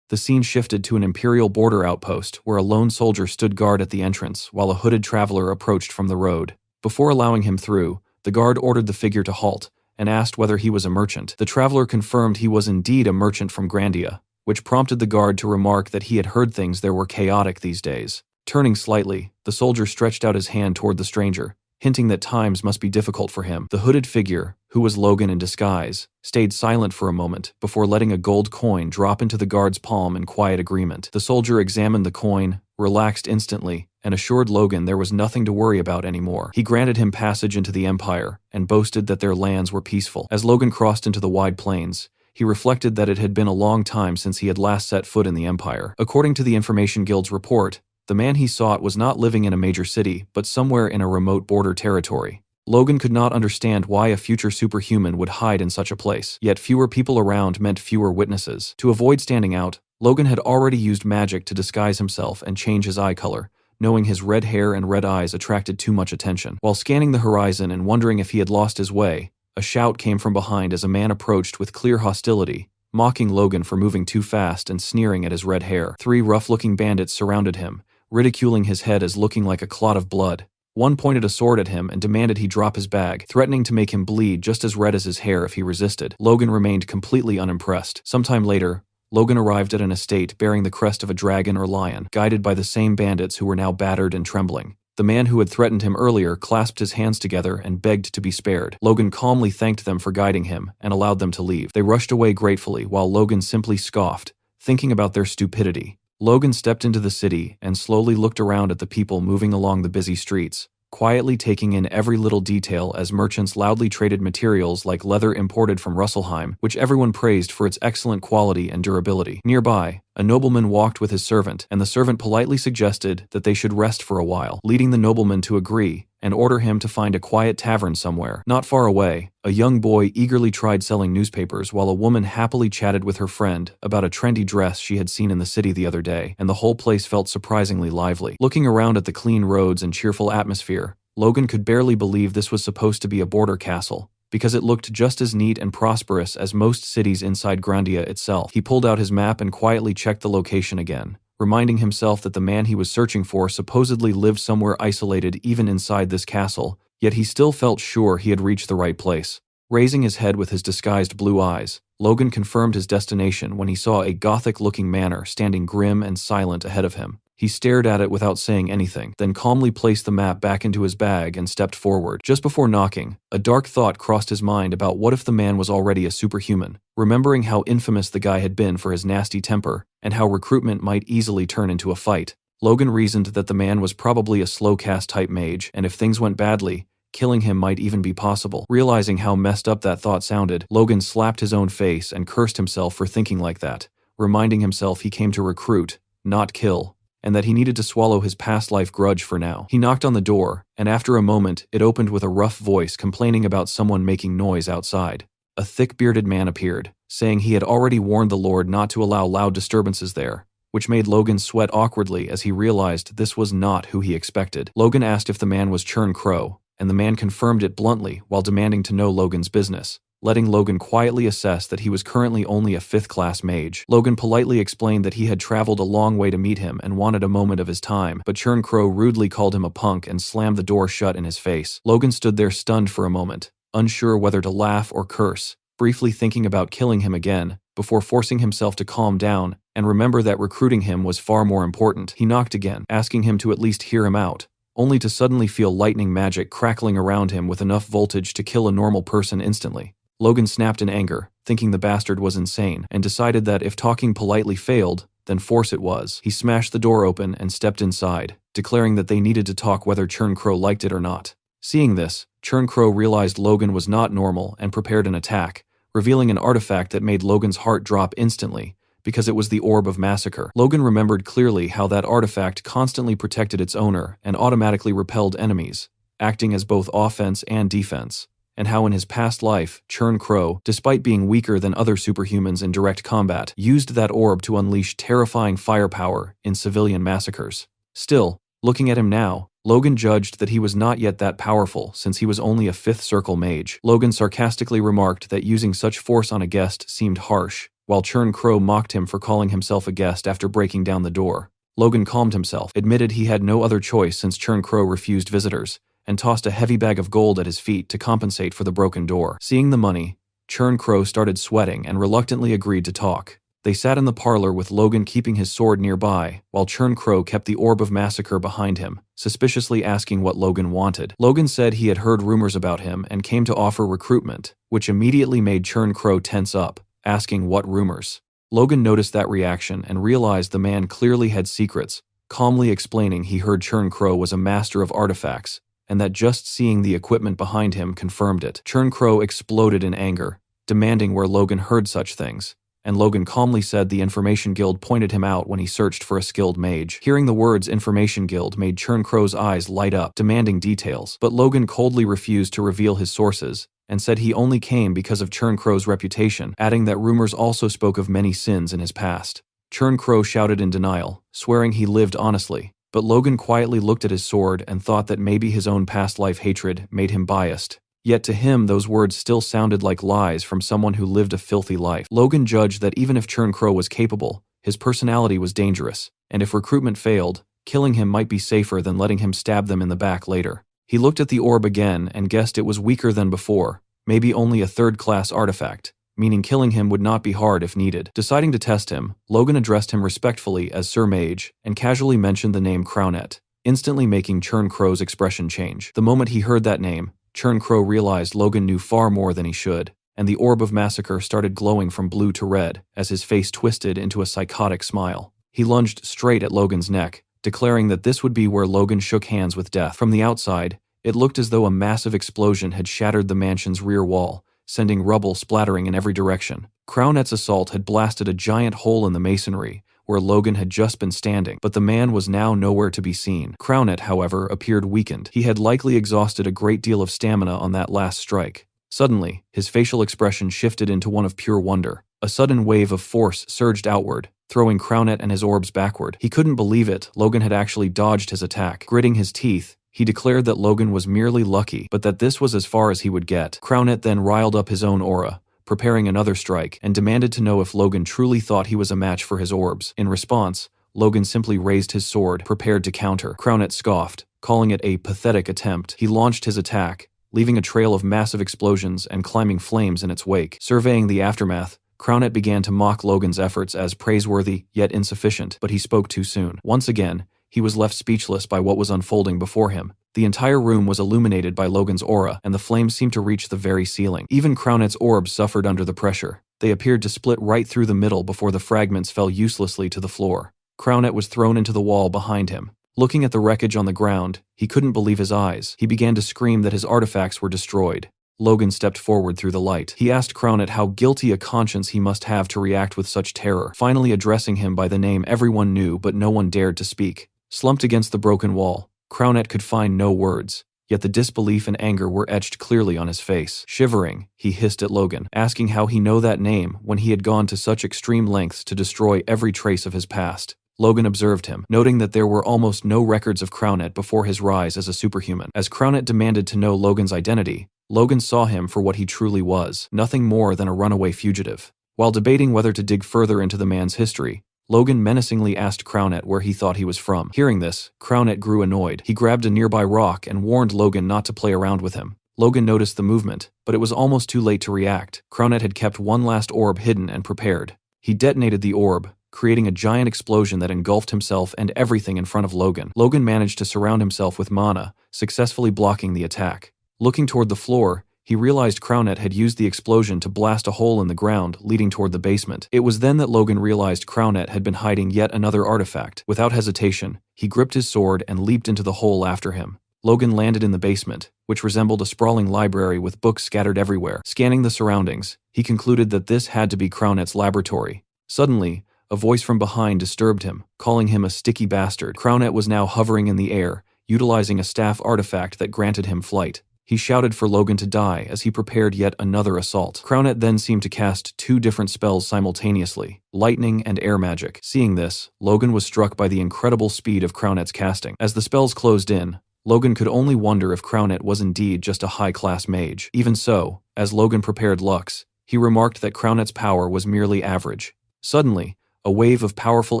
The scene shifted to an Imperial border outpost where a lone soldier stood guard at the entrance while a hooded traveler approached from the road. Before allowing him through, the guard ordered the figure to halt and asked whether he was a merchant. The traveler confirmed he was indeed a merchant from Grandia, which prompted the guard to remark that he had heard things there were chaotic these days. Turning slightly, the soldier stretched out his hand toward the stranger, hinting that times must be difficult for him. The hooded figure, who was Logan in disguise, stayed silent for a moment before letting a gold coin drop into the guard's palm in quiet agreement. The soldier examined the coin, relaxed instantly, and assured Logan there was nothing to worry about anymore. He granted him passage into the Empire and boasted that their lands were peaceful. As Logan crossed into the wide plains, He reflected that it had been a long time since he had last set foot in the Empire. According to the Information Guild's report, the man he sought was not living in a major city, but somewhere in a remote border territory. Logan could not understand why a future superhuman would hide in such a place, yet fewer people around meant fewer witnesses. To avoid standing out, Logan had already used magic to disguise himself and change his eye color, knowing his red hair and red eyes attracted too much attention. While scanning the horizon and wondering if he had lost his way, a shout came from behind as a man approached with clear hostility, mocking Logan for moving too fast and sneering at his red hair. 3 rough-looking bandits surrounded him, ridiculing his head as looking like a clot of blood. One pointed a sword at him and demanded he drop his bag, threatening to make him bleed just as red as his hair if he resisted. Logan remained completely unimpressed. Sometime later, Logan arrived at an estate bearing the crest of a dragon or lion, guided by the same bandits who were now battered and trembling. The man who had threatened him earlier clasped his hands together and begged to be spared. Logan calmly thanked them for guiding him and allowed them to leave. They rushed away gratefully while Logan simply scoffed, thinking about their stupidity. Logan stepped into the city and slowly looked around at the people moving along the busy streets, quietly taking in every little detail as merchants loudly traded materials like leather imported from Russelheim, which everyone praised for its excellent quality and durability. Nearby, a nobleman walked with his servant, and the servant politely suggested that they should rest for a while, leading the nobleman to agree and order him to find a quiet tavern somewhere. Not far away, a young boy eagerly tried selling newspapers while a woman happily chatted with her friend about a trendy dress she had seen in the city the other day, and the whole place felt surprisingly lively. Looking around at the clean roads and cheerful atmosphere, Logan could barely believe this was supposed to be a border castle, because it looked just as neat and prosperous as most cities inside Grandia itself. He pulled out his map and quietly checked the location again, reminding himself that the man he was searching for supposedly lived somewhere isolated even inside this castle, yet he still felt sure he had reached the right place. Raising his head with his disguised blue eyes, Logan confirmed his destination when he saw a Gothic-looking manor standing grim and silent ahead of him. He stared at it without saying anything, then calmly placed the map back into his bag and stepped forward. Just before knocking, a dark thought crossed his mind about what if the man was already a superhuman. Remembering how infamous the guy had been for his nasty temper, and how recruitment might easily turn into a fight, Logan reasoned that the man was probably a slow-cast type mage, and if things went badly, killing him might even be possible. Realizing how messed up that thought sounded, Logan slapped his own face and cursed himself for thinking like that, reminding himself he came to recruit, not kill, and that he needed to swallow his past life grudge for now. He knocked on the door, and after a moment, it opened with a rough voice complaining about someone making noise outside. A thick-bearded man appeared, saying he had already warned the Lord not to allow loud disturbances there, which made Logan sweat awkwardly as he realized this was not who he expected. Logan asked if the man was Churn Crow, and the man confirmed it bluntly while demanding to know Logan's business, letting Logan quietly assess that he was currently only a 5th-class mage. Logan politely explained that he had traveled a long way to meet him and wanted a moment of his time, but Churn Crow rudely called him a punk and slammed the door shut in his face. Logan stood there stunned for a moment, unsure whether to laugh or curse, briefly thinking about killing him again, before forcing himself to calm down and remember that recruiting him was far more important. He knocked again, asking him to at least hear him out, only to suddenly feel lightning magic crackling around him with enough voltage to kill a normal person instantly. Logan snapped in anger, thinking the bastard was insane, and decided that if talking politely failed, then force it was. He smashed the door open and stepped inside, declaring that they needed to talk whether Churn Crow liked it or not. Seeing this, Churn Crow realized Logan was not normal and prepared an attack, revealing an artifact that made Logan's heart drop instantly, because it was the Orb of Massacre. Logan remembered clearly how that artifact constantly protected its owner and automatically repelled enemies, acting as both offense and defense, and how in his past life, Churn Crow, despite being weaker than other superhumans in direct combat, used that orb to unleash terrifying firepower in civilian massacres. Still, looking at him now, Logan judged that he was not yet that powerful since he was only a 5th circle mage. Logan sarcastically remarked that using such force on a guest seemed harsh, while Churn Crow mocked him for calling himself a guest after breaking down the door. Logan calmed himself, admitted he had no other choice since Churn Crow refused visitors, and tossed a heavy bag of gold at his feet to compensate for the broken door. Seeing the money, Churn Crow started sweating and reluctantly agreed to talk. They sat in the parlor with Logan keeping his sword nearby, while Churn Crow kept the Orb of Massacre behind him, suspiciously asking what Logan wanted. Logan said he had heard rumors about him and came to offer recruitment, which immediately made Churn Crow tense up, asking what rumors. Logan noticed that reaction and realized the man clearly had secrets, calmly explaining he heard Churn Crow was a master of artifacts, and that just seeing the equipment behind him confirmed it. Churn Crow exploded in anger, demanding where Logan heard such things. And Logan calmly said the Information Guild pointed him out when he searched for a skilled mage. Hearing the words Information Guild made Churn Crow's eyes light up, demanding details. But Logan coldly refused to reveal his sources, and said he only came because of Churn Crow's reputation, adding that rumors also spoke of many sins in his past. Churn Crow shouted in denial, swearing he lived honestly. But Logan quietly looked at his sword and thought that maybe his own past life hatred made him biased. Yet to him those words still sounded like lies from someone who lived a filthy life. Logan judged that even if Churn Crow was capable, his personality was dangerous, and if recruitment failed, killing him might be safer than letting him stab them in the back later. He looked at the orb again and guessed it was weaker than before, maybe only a third-class artifact, meaning killing him would not be hard if needed. Deciding to test him, Logan addressed him respectfully as Sir Mage and casually mentioned the name Crownet, instantly making Churn Crow's expression change. The moment he heard that name, Churn Crow realized Logan knew far more than he should, and the orb of massacre started glowing from blue to red as his face twisted into a psychotic smile. He lunged straight at Logan's neck, declaring that this would be where Logan shook hands with death. From the outside, it looked as though a massive explosion had shattered the mansion's rear wall, sending rubble splattering in every direction. Crownet's assault had blasted a giant hole in the masonry, where Logan had just been standing, but the man was now nowhere to be seen. Crownet, however, appeared weakened. He had likely exhausted a great deal of stamina on that last strike. Suddenly, his facial expression shifted into one of pure wonder. A sudden wave of force surged outward, throwing Crownet and his orbs backward. He couldn't believe it, Logan had actually dodged his attack. Gritting his teeth, he declared that Logan was merely lucky, but that this was as far as he would get. Crownet then riled up his own aura, preparing another strike, and demanded to know if Logan truly thought he was a match for his orbs. In response, Logan simply raised his sword, prepared to counter. Crownet scoffed, calling it a pathetic attempt. He launched his attack, leaving a trail of massive explosions and climbing flames in its wake. Surveying the aftermath, Crownet began to mock Logan's efforts as praiseworthy, yet insufficient, but he spoke too soon. Once again, he was left speechless by what was unfolding before him. The entire room was illuminated by Logan's aura, and the flames seemed to reach the very ceiling. Even Crownet's orbs suffered under the pressure. They appeared to split right through the middle before the fragments fell uselessly to the floor. Crownet was thrown into the wall behind him. Looking at the wreckage on the ground, he couldn't believe his eyes. He began to scream that his artifacts were destroyed. Logan stepped forward through the light. He asked Crownet how guilty a conscience he must have to react with such terror, finally addressing him by the name everyone knew but no one dared to speak. Slumped against the broken wall, Crownet could find no words, yet the disbelief and anger were etched clearly on his face. Shivering, he hissed at Logan, asking how he knew that name when he had gone to such extreme lengths to destroy every trace of his past. Logan observed him, noting that there were almost no records of Crownet before his rise as a superhuman. As Crownet demanded to know Logan's identity, Logan saw him for what he truly was, nothing more than a runaway fugitive. While debating whether to dig further into the man's history, Logan menacingly asked Crownet where he thought he was from. Hearing this, Crownet grew annoyed. He grabbed a nearby rock and warned Logan not to play around with him. Logan noticed the movement, but it was almost too late to react. Crownet had kept one last orb hidden and prepared. He detonated the orb, creating a giant explosion that engulfed himself and everything in front of Logan. Logan managed to surround himself with mana, successfully blocking the attack. Looking toward the floor, he realized Crownet had used the explosion to blast a hole in the ground leading toward the basement. It was then that Logan realized Crownet had been hiding yet another artifact. Without hesitation, he gripped his sword and leaped into the hole after him. Logan landed in the basement, which resembled a sprawling library with books scattered everywhere. Scanning the surroundings, he concluded that this had to be Crownet's laboratory. Suddenly, a voice from behind disturbed him, calling him a sticky bastard. Crownet was now hovering in the air, utilizing a staff artifact that granted him flight. He shouted for Logan to die as he prepared yet another assault. Crownet then seemed to cast two different spells simultaneously, lightning and air magic. Seeing this, Logan was struck by the incredible speed of Crownet's casting. As the spells closed in, Logan could only wonder if Crownet was indeed just a high-class mage. Even so, as Logan prepared Lux, he remarked that Crownet's power was merely average. Suddenly, a wave of powerful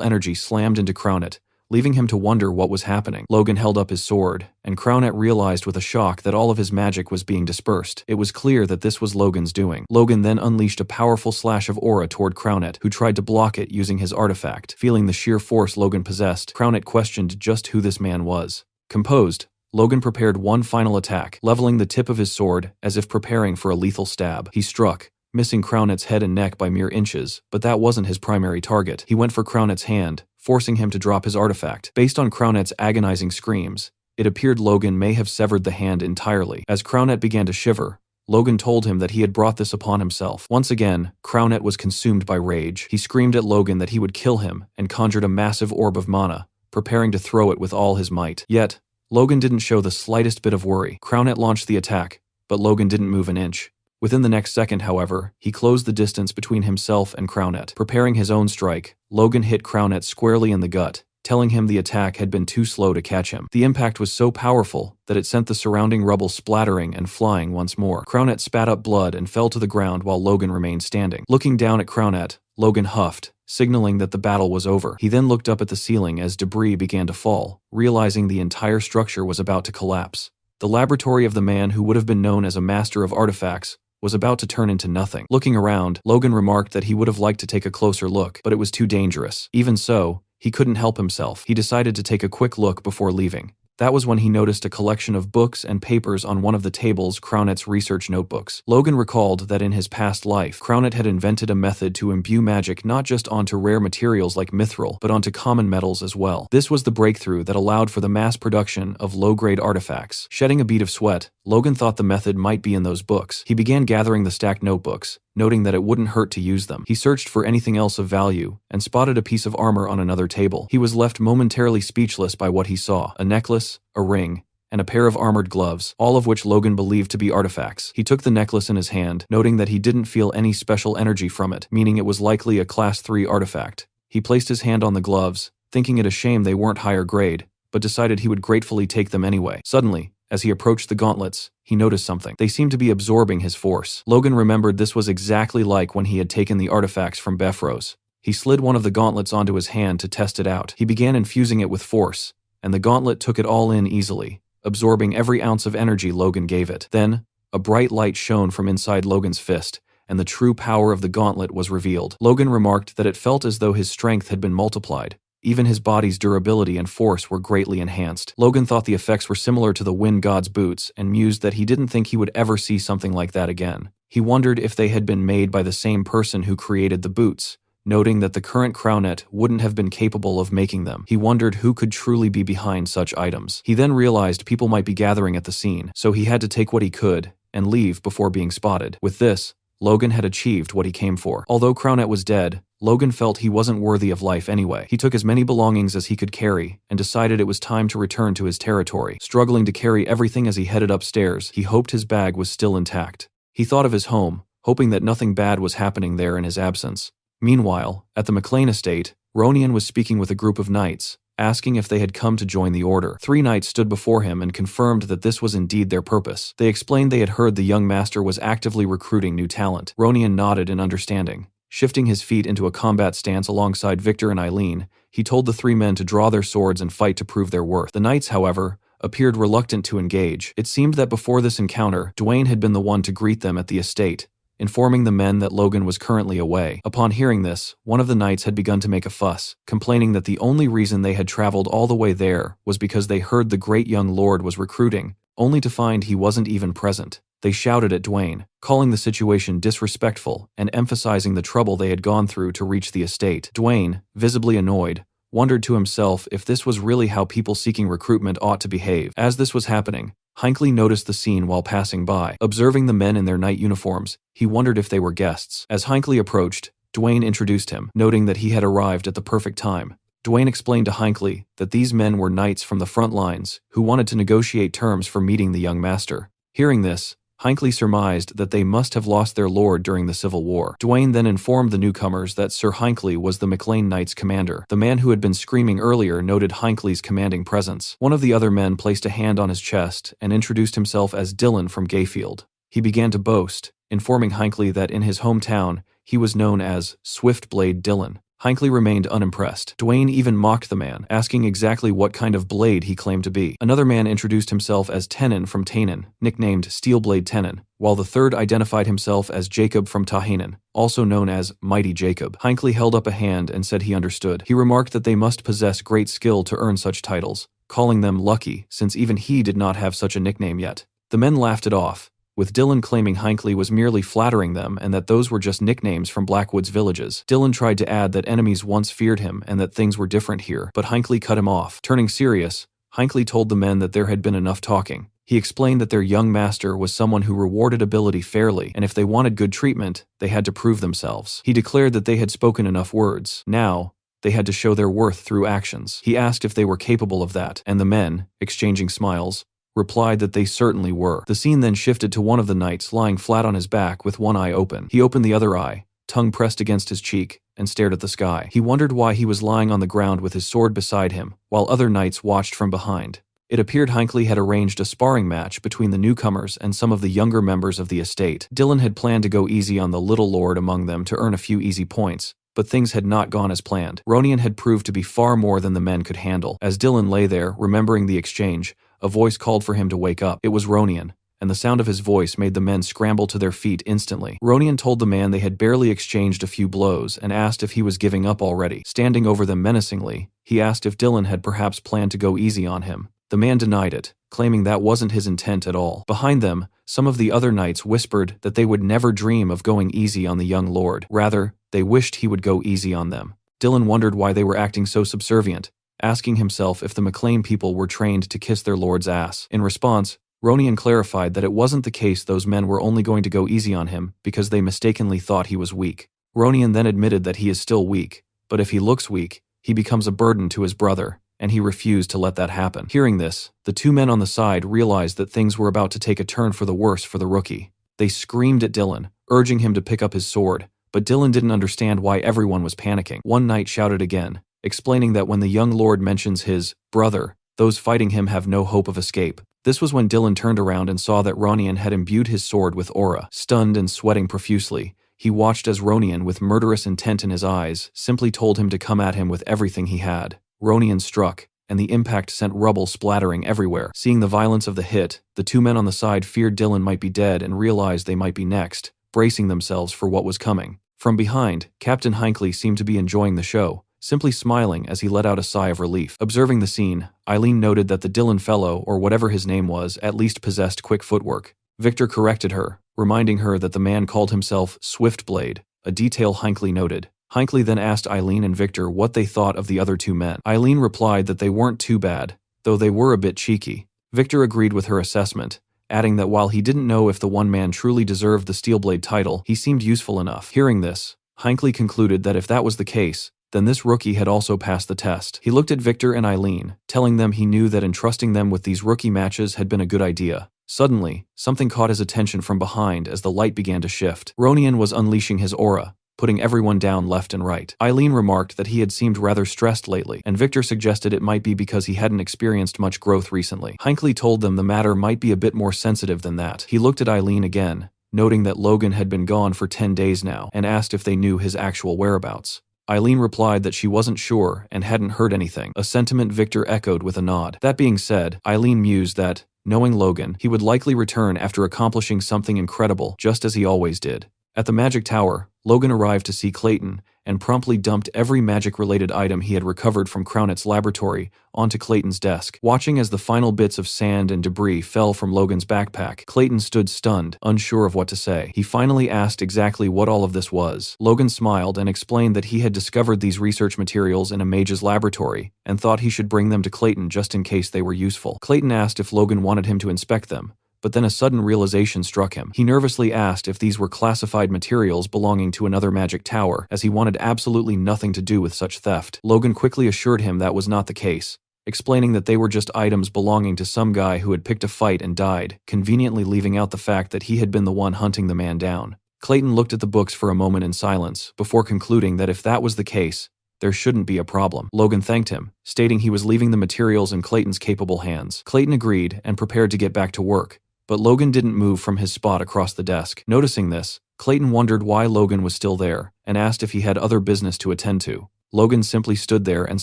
energy slammed into Crownet, leaving him to wonder what was happening. Logan held up his sword, and Crownet realized with a shock that all of his magic was being dispersed. It was clear that this was Logan's doing. Logan then unleashed a powerful slash of aura toward Crownet, who tried to block it using his artifact. Feeling the sheer force Logan possessed, Crownet questioned just who this man was. Composed, Logan prepared one final attack, leveling the tip of his sword as if preparing for a lethal stab. He struck, missing Crownet's head and neck by mere inches, but that wasn't his primary target. He went for Crownet's hand, forcing him to drop his artifact. Based on Crownet's agonizing screams, it appeared Logan may have severed the hand entirely. As Crownet began to shiver, Logan told him that he had brought this upon himself. Once again, Crownet was consumed by rage. He screamed at Logan that he would kill him and conjured a massive orb of mana, preparing to throw it with all his might. Yet, Logan didn't show the slightest bit of worry. Crownet launched the attack, but Logan didn't move an inch. Within the next second, however, he closed the distance between himself and Crownet. Preparing his own strike, Logan hit Crownet squarely in the gut, telling him the attack had been too slow to catch him. The impact was so powerful that it sent the surrounding rubble splattering and flying once more. Crownet spat up blood and fell to the ground while Logan remained standing. Looking down at Crownet, Logan huffed, signaling that the battle was over. He then looked up at the ceiling as debris began to fall, realizing the entire structure was about to collapse. The laboratory of the man who would have been known as a master of artifacts was about to turn into nothing. Looking around, Logan remarked that he would have liked to take a closer look, but it was too dangerous. Even so, he couldn't help himself. He decided to take a quick look before leaving. That was when he noticed a collection of books and papers on one of the tables, Crownet's research notebooks. Logan recalled that in his past life, Crownet had invented a method to imbue magic not just onto rare materials like mithril, but onto common metals as well. This was the breakthrough that allowed for the mass production of low-grade artifacts. Shedding a bead of sweat, Logan thought the method might be in those books. He began gathering the stacked notebooks, noting that it wouldn't hurt to use them. He searched for anything else of value and spotted a piece of armor on another table. He was left momentarily speechless by what he saw: a necklace, a ring, and a pair of armored gloves, all of which Logan believed to be artifacts. He took the necklace in his hand, noting that he didn't feel any special energy from it, meaning it was likely a Class 3 artifact. He placed his hand on the gloves, thinking it a shame they weren't higher grade, but decided he would gratefully take them anyway. Suddenly, as he approached the gauntlets, he noticed something. They seemed to be absorbing his force. Logan remembered this was exactly like when he had taken the artifacts from Befros. He slid one of the gauntlets onto his hand to test it out. He began infusing it with force, and the gauntlet took it all in easily, absorbing every ounce of energy Logan gave it. Then, a bright light shone from inside Logan's fist, and the true power of the gauntlet was revealed. Logan remarked that it felt as though his strength had been multiplied. Even his body's durability and force were greatly enhanced. Logan thought the effects were similar to the Wind God's boots and mused that he didn't think he would ever see something like that again. He wondered if they had been made by the same person who created the boots, noting that the current Crownet wouldn't have been capable of making them. He wondered who could truly be behind such items. He then realized people might be gathering at the scene, so he had to take what he could and leave before being spotted. With this, Logan had achieved what he came for. Although Crownet was dead, Logan felt he wasn't worthy of life anyway. He took as many belongings as he could carry and decided it was time to return to his territory. Struggling to carry everything as he headed upstairs, he hoped his bag was still intact. He thought of his home, hoping that nothing bad was happening there in his absence. Meanwhile, at the McLean estate, Ronian was speaking with a group of knights, asking if they had come to join the order. 3 knights stood before him and confirmed that this was indeed their purpose. They explained they had heard the young master was actively recruiting new talent. Ronian nodded in understanding. Shifting his feet into a combat stance alongside Victor and Eileen, he told the 3 men to draw their swords and fight to prove their worth. The knights, however, appeared reluctant to engage. It seemed that before this encounter, Dwayne had been the one to greet them at the estate, informing the men that Logan was currently away. Upon hearing this, one of the knights had begun to make a fuss, complaining that the only reason they had traveled all the way there was because they heard the great young lord was recruiting, only to find he wasn't even present. They shouted at Dwayne, calling the situation disrespectful and emphasizing the trouble they had gone through to reach the estate. Dwayne, visibly annoyed, wondered to himself if this was really how people seeking recruitment ought to behave. As this was happening, Hinckley noticed the scene while passing by. Observing the men in their knight uniforms, he wondered if they were guests. As Hinckley approached, Dwayne introduced him, noting that he had arrived at the perfect time. Dwayne explained to Hinckley that these men were knights from the front lines who wanted to negotiate terms for meeting the young master. Hearing this, Hinckley surmised that they must have lost their lord during the Civil War. Dwayne then informed the newcomers that Sir Hinckley was the McLean Knights' commander. The man who had been screaming earlier noted Hinckley's commanding presence. One of the other men placed a hand on his chest and introduced himself as Dylan from Gayfield. He began to boast, informing Hinckley that in his hometown, he was known as Swiftblade Dylan. Hinckley remained unimpressed. Dwayne even mocked the man, asking exactly what kind of blade he claimed to be. Another man introduced himself as Tenon from Tainan, nicknamed Steelblade Tenon, while the third identified himself as Jacob from Tahanan, also known as Mighty Jacob. Hinckley held up a hand and said he understood. He remarked that they must possess great skill to earn such titles, calling them lucky since even he did not have such a nickname yet. The men laughed it off, with Dylan claiming Hinckley was merely flattering them and that those were just nicknames from Blackwood's villages. Dylan tried to add that enemies once feared him and that things were different here, but Hinckley cut him off. Turning serious, Hinckley told the men that there had been enough talking. He explained that their young master was someone who rewarded ability fairly, and if they wanted good treatment, they had to prove themselves. He declared that they had spoken enough words. Now, they had to show their worth through actions. He asked if they were capable of that, and the men, exchanging smiles, replied that they certainly were. The scene then shifted to one of the knights lying flat on his back with one eye open. He opened the other eye, tongue pressed against his cheek, and stared at the sky. He wondered why he was lying on the ground with his sword beside him, while other knights watched from behind. It appeared Hinckley had arranged a sparring match between the newcomers and some of the younger members of the estate. Dylan had planned to go easy on the little lord among them to earn a few easy points, but things had not gone as planned. Ronian had proved to be far more than the men could handle. As Dylan lay there, remembering the exchange, a voice called for him to wake up. It was Ronian, and the sound of his voice made the men scramble to their feet instantly. Ronian told the man they had barely exchanged a few blows and asked if he was giving up already. Standing over them menacingly, he asked if Dylan had perhaps planned to go easy on him. The man denied it, claiming that wasn't his intent at all. Behind them, some of the other knights whispered that they would never dream of going easy on the young lord. Rather, they wished he would go easy on them. Dylan wondered why they were acting so subservient, asking himself if the McLean people were trained to kiss their lord's ass. In response, Ronian clarified that it wasn't the case. Those men were only going to go easy on him because they mistakenly thought he was weak. Ronian then admitted that he is still weak, but if he looks weak, he becomes a burden to his brother, and he refused to let that happen. Hearing this, the two men on the side realized that things were about to take a turn for the worse for the rookie. They screamed at Dylan, urging him to pick up his sword, but Dylan didn't understand why everyone was panicking. One knight shouted again, explaining that when the young lord mentions his brother, those fighting him have no hope of escape. This was when Dylan turned around and saw that Ronian had imbued his sword with aura. Stunned and sweating profusely, he watched as Ronian, with murderous intent in his eyes, simply told him to come at him with everything he had. Ronian struck, and the impact sent rubble splattering everywhere. Seeing the violence of the hit, the two men on the side feared Dylan might be dead and realized they might be next, bracing themselves for what was coming. From behind, Captain Hinckley seemed to be enjoying the show, simply smiling as he let out a sigh of relief. Observing the scene, Eileen noted that the Dylan fellow, or whatever his name was, at least possessed quick footwork. Victor corrected her, reminding her that the man called himself Swiftblade, a detail Hinckley noted. Hinckley then asked Eileen and Victor what they thought of the other two men. Eileen replied that they weren't too bad, though they were a bit cheeky. Victor agreed with her assessment, adding that while he didn't know if the one man truly deserved the Steelblade title, he seemed useful enough. Hearing this, Hinckley concluded that if that was the case, then this rookie had also passed the test. He looked at Victor and Eileen, telling them he knew that entrusting them with these rookie matches had been a good idea. Suddenly, something caught his attention from behind as the light began to shift. Ronian was unleashing his aura, putting everyone down left and right. Eileen remarked that he had seemed rather stressed lately, and Victor suggested it might be because he hadn't experienced much growth recently. Hinckley told them the matter might be a bit more sensitive than that. He looked at Eileen again, noting that Logan had been gone for 10 days now, and asked if they knew his actual whereabouts. Eileen replied that she wasn't sure and hadn't heard anything, a sentiment Victor echoed with a nod. That being said, Eileen mused that, knowing Logan, he would likely return after accomplishing something incredible, just as he always did. At the Magic Tower, Logan arrived to see Clayton and promptly dumped every magic-related item he had recovered from Crownet's laboratory onto Clayton's desk. Watching as the final bits of sand and debris fell from Logan's backpack, Clayton stood stunned, unsure of what to say. He finally asked exactly what all of this was. Logan smiled and explained that he had discovered these research materials in a mage's laboratory and thought he should bring them to Clayton just in case they were useful. Clayton asked if Logan wanted him to inspect them, but then a sudden realization struck him. He nervously asked if these were classified materials belonging to another magic tower, as he wanted absolutely nothing to do with such theft. Logan quickly assured him that was not the case, explaining that they were just items belonging to some guy who had picked a fight and died, conveniently leaving out the fact that he had been the one hunting the man down. Clayton looked at the books for a moment in silence, before concluding that if that was the case, there shouldn't be a problem. Logan thanked him, stating he was leaving the materials in Clayton's capable hands. Clayton agreed and prepared to get back to work, but Logan didn't move from his spot across the desk. Noticing this, Clayton wondered why Logan was still there, and asked if he had other business to attend to. Logan simply stood there and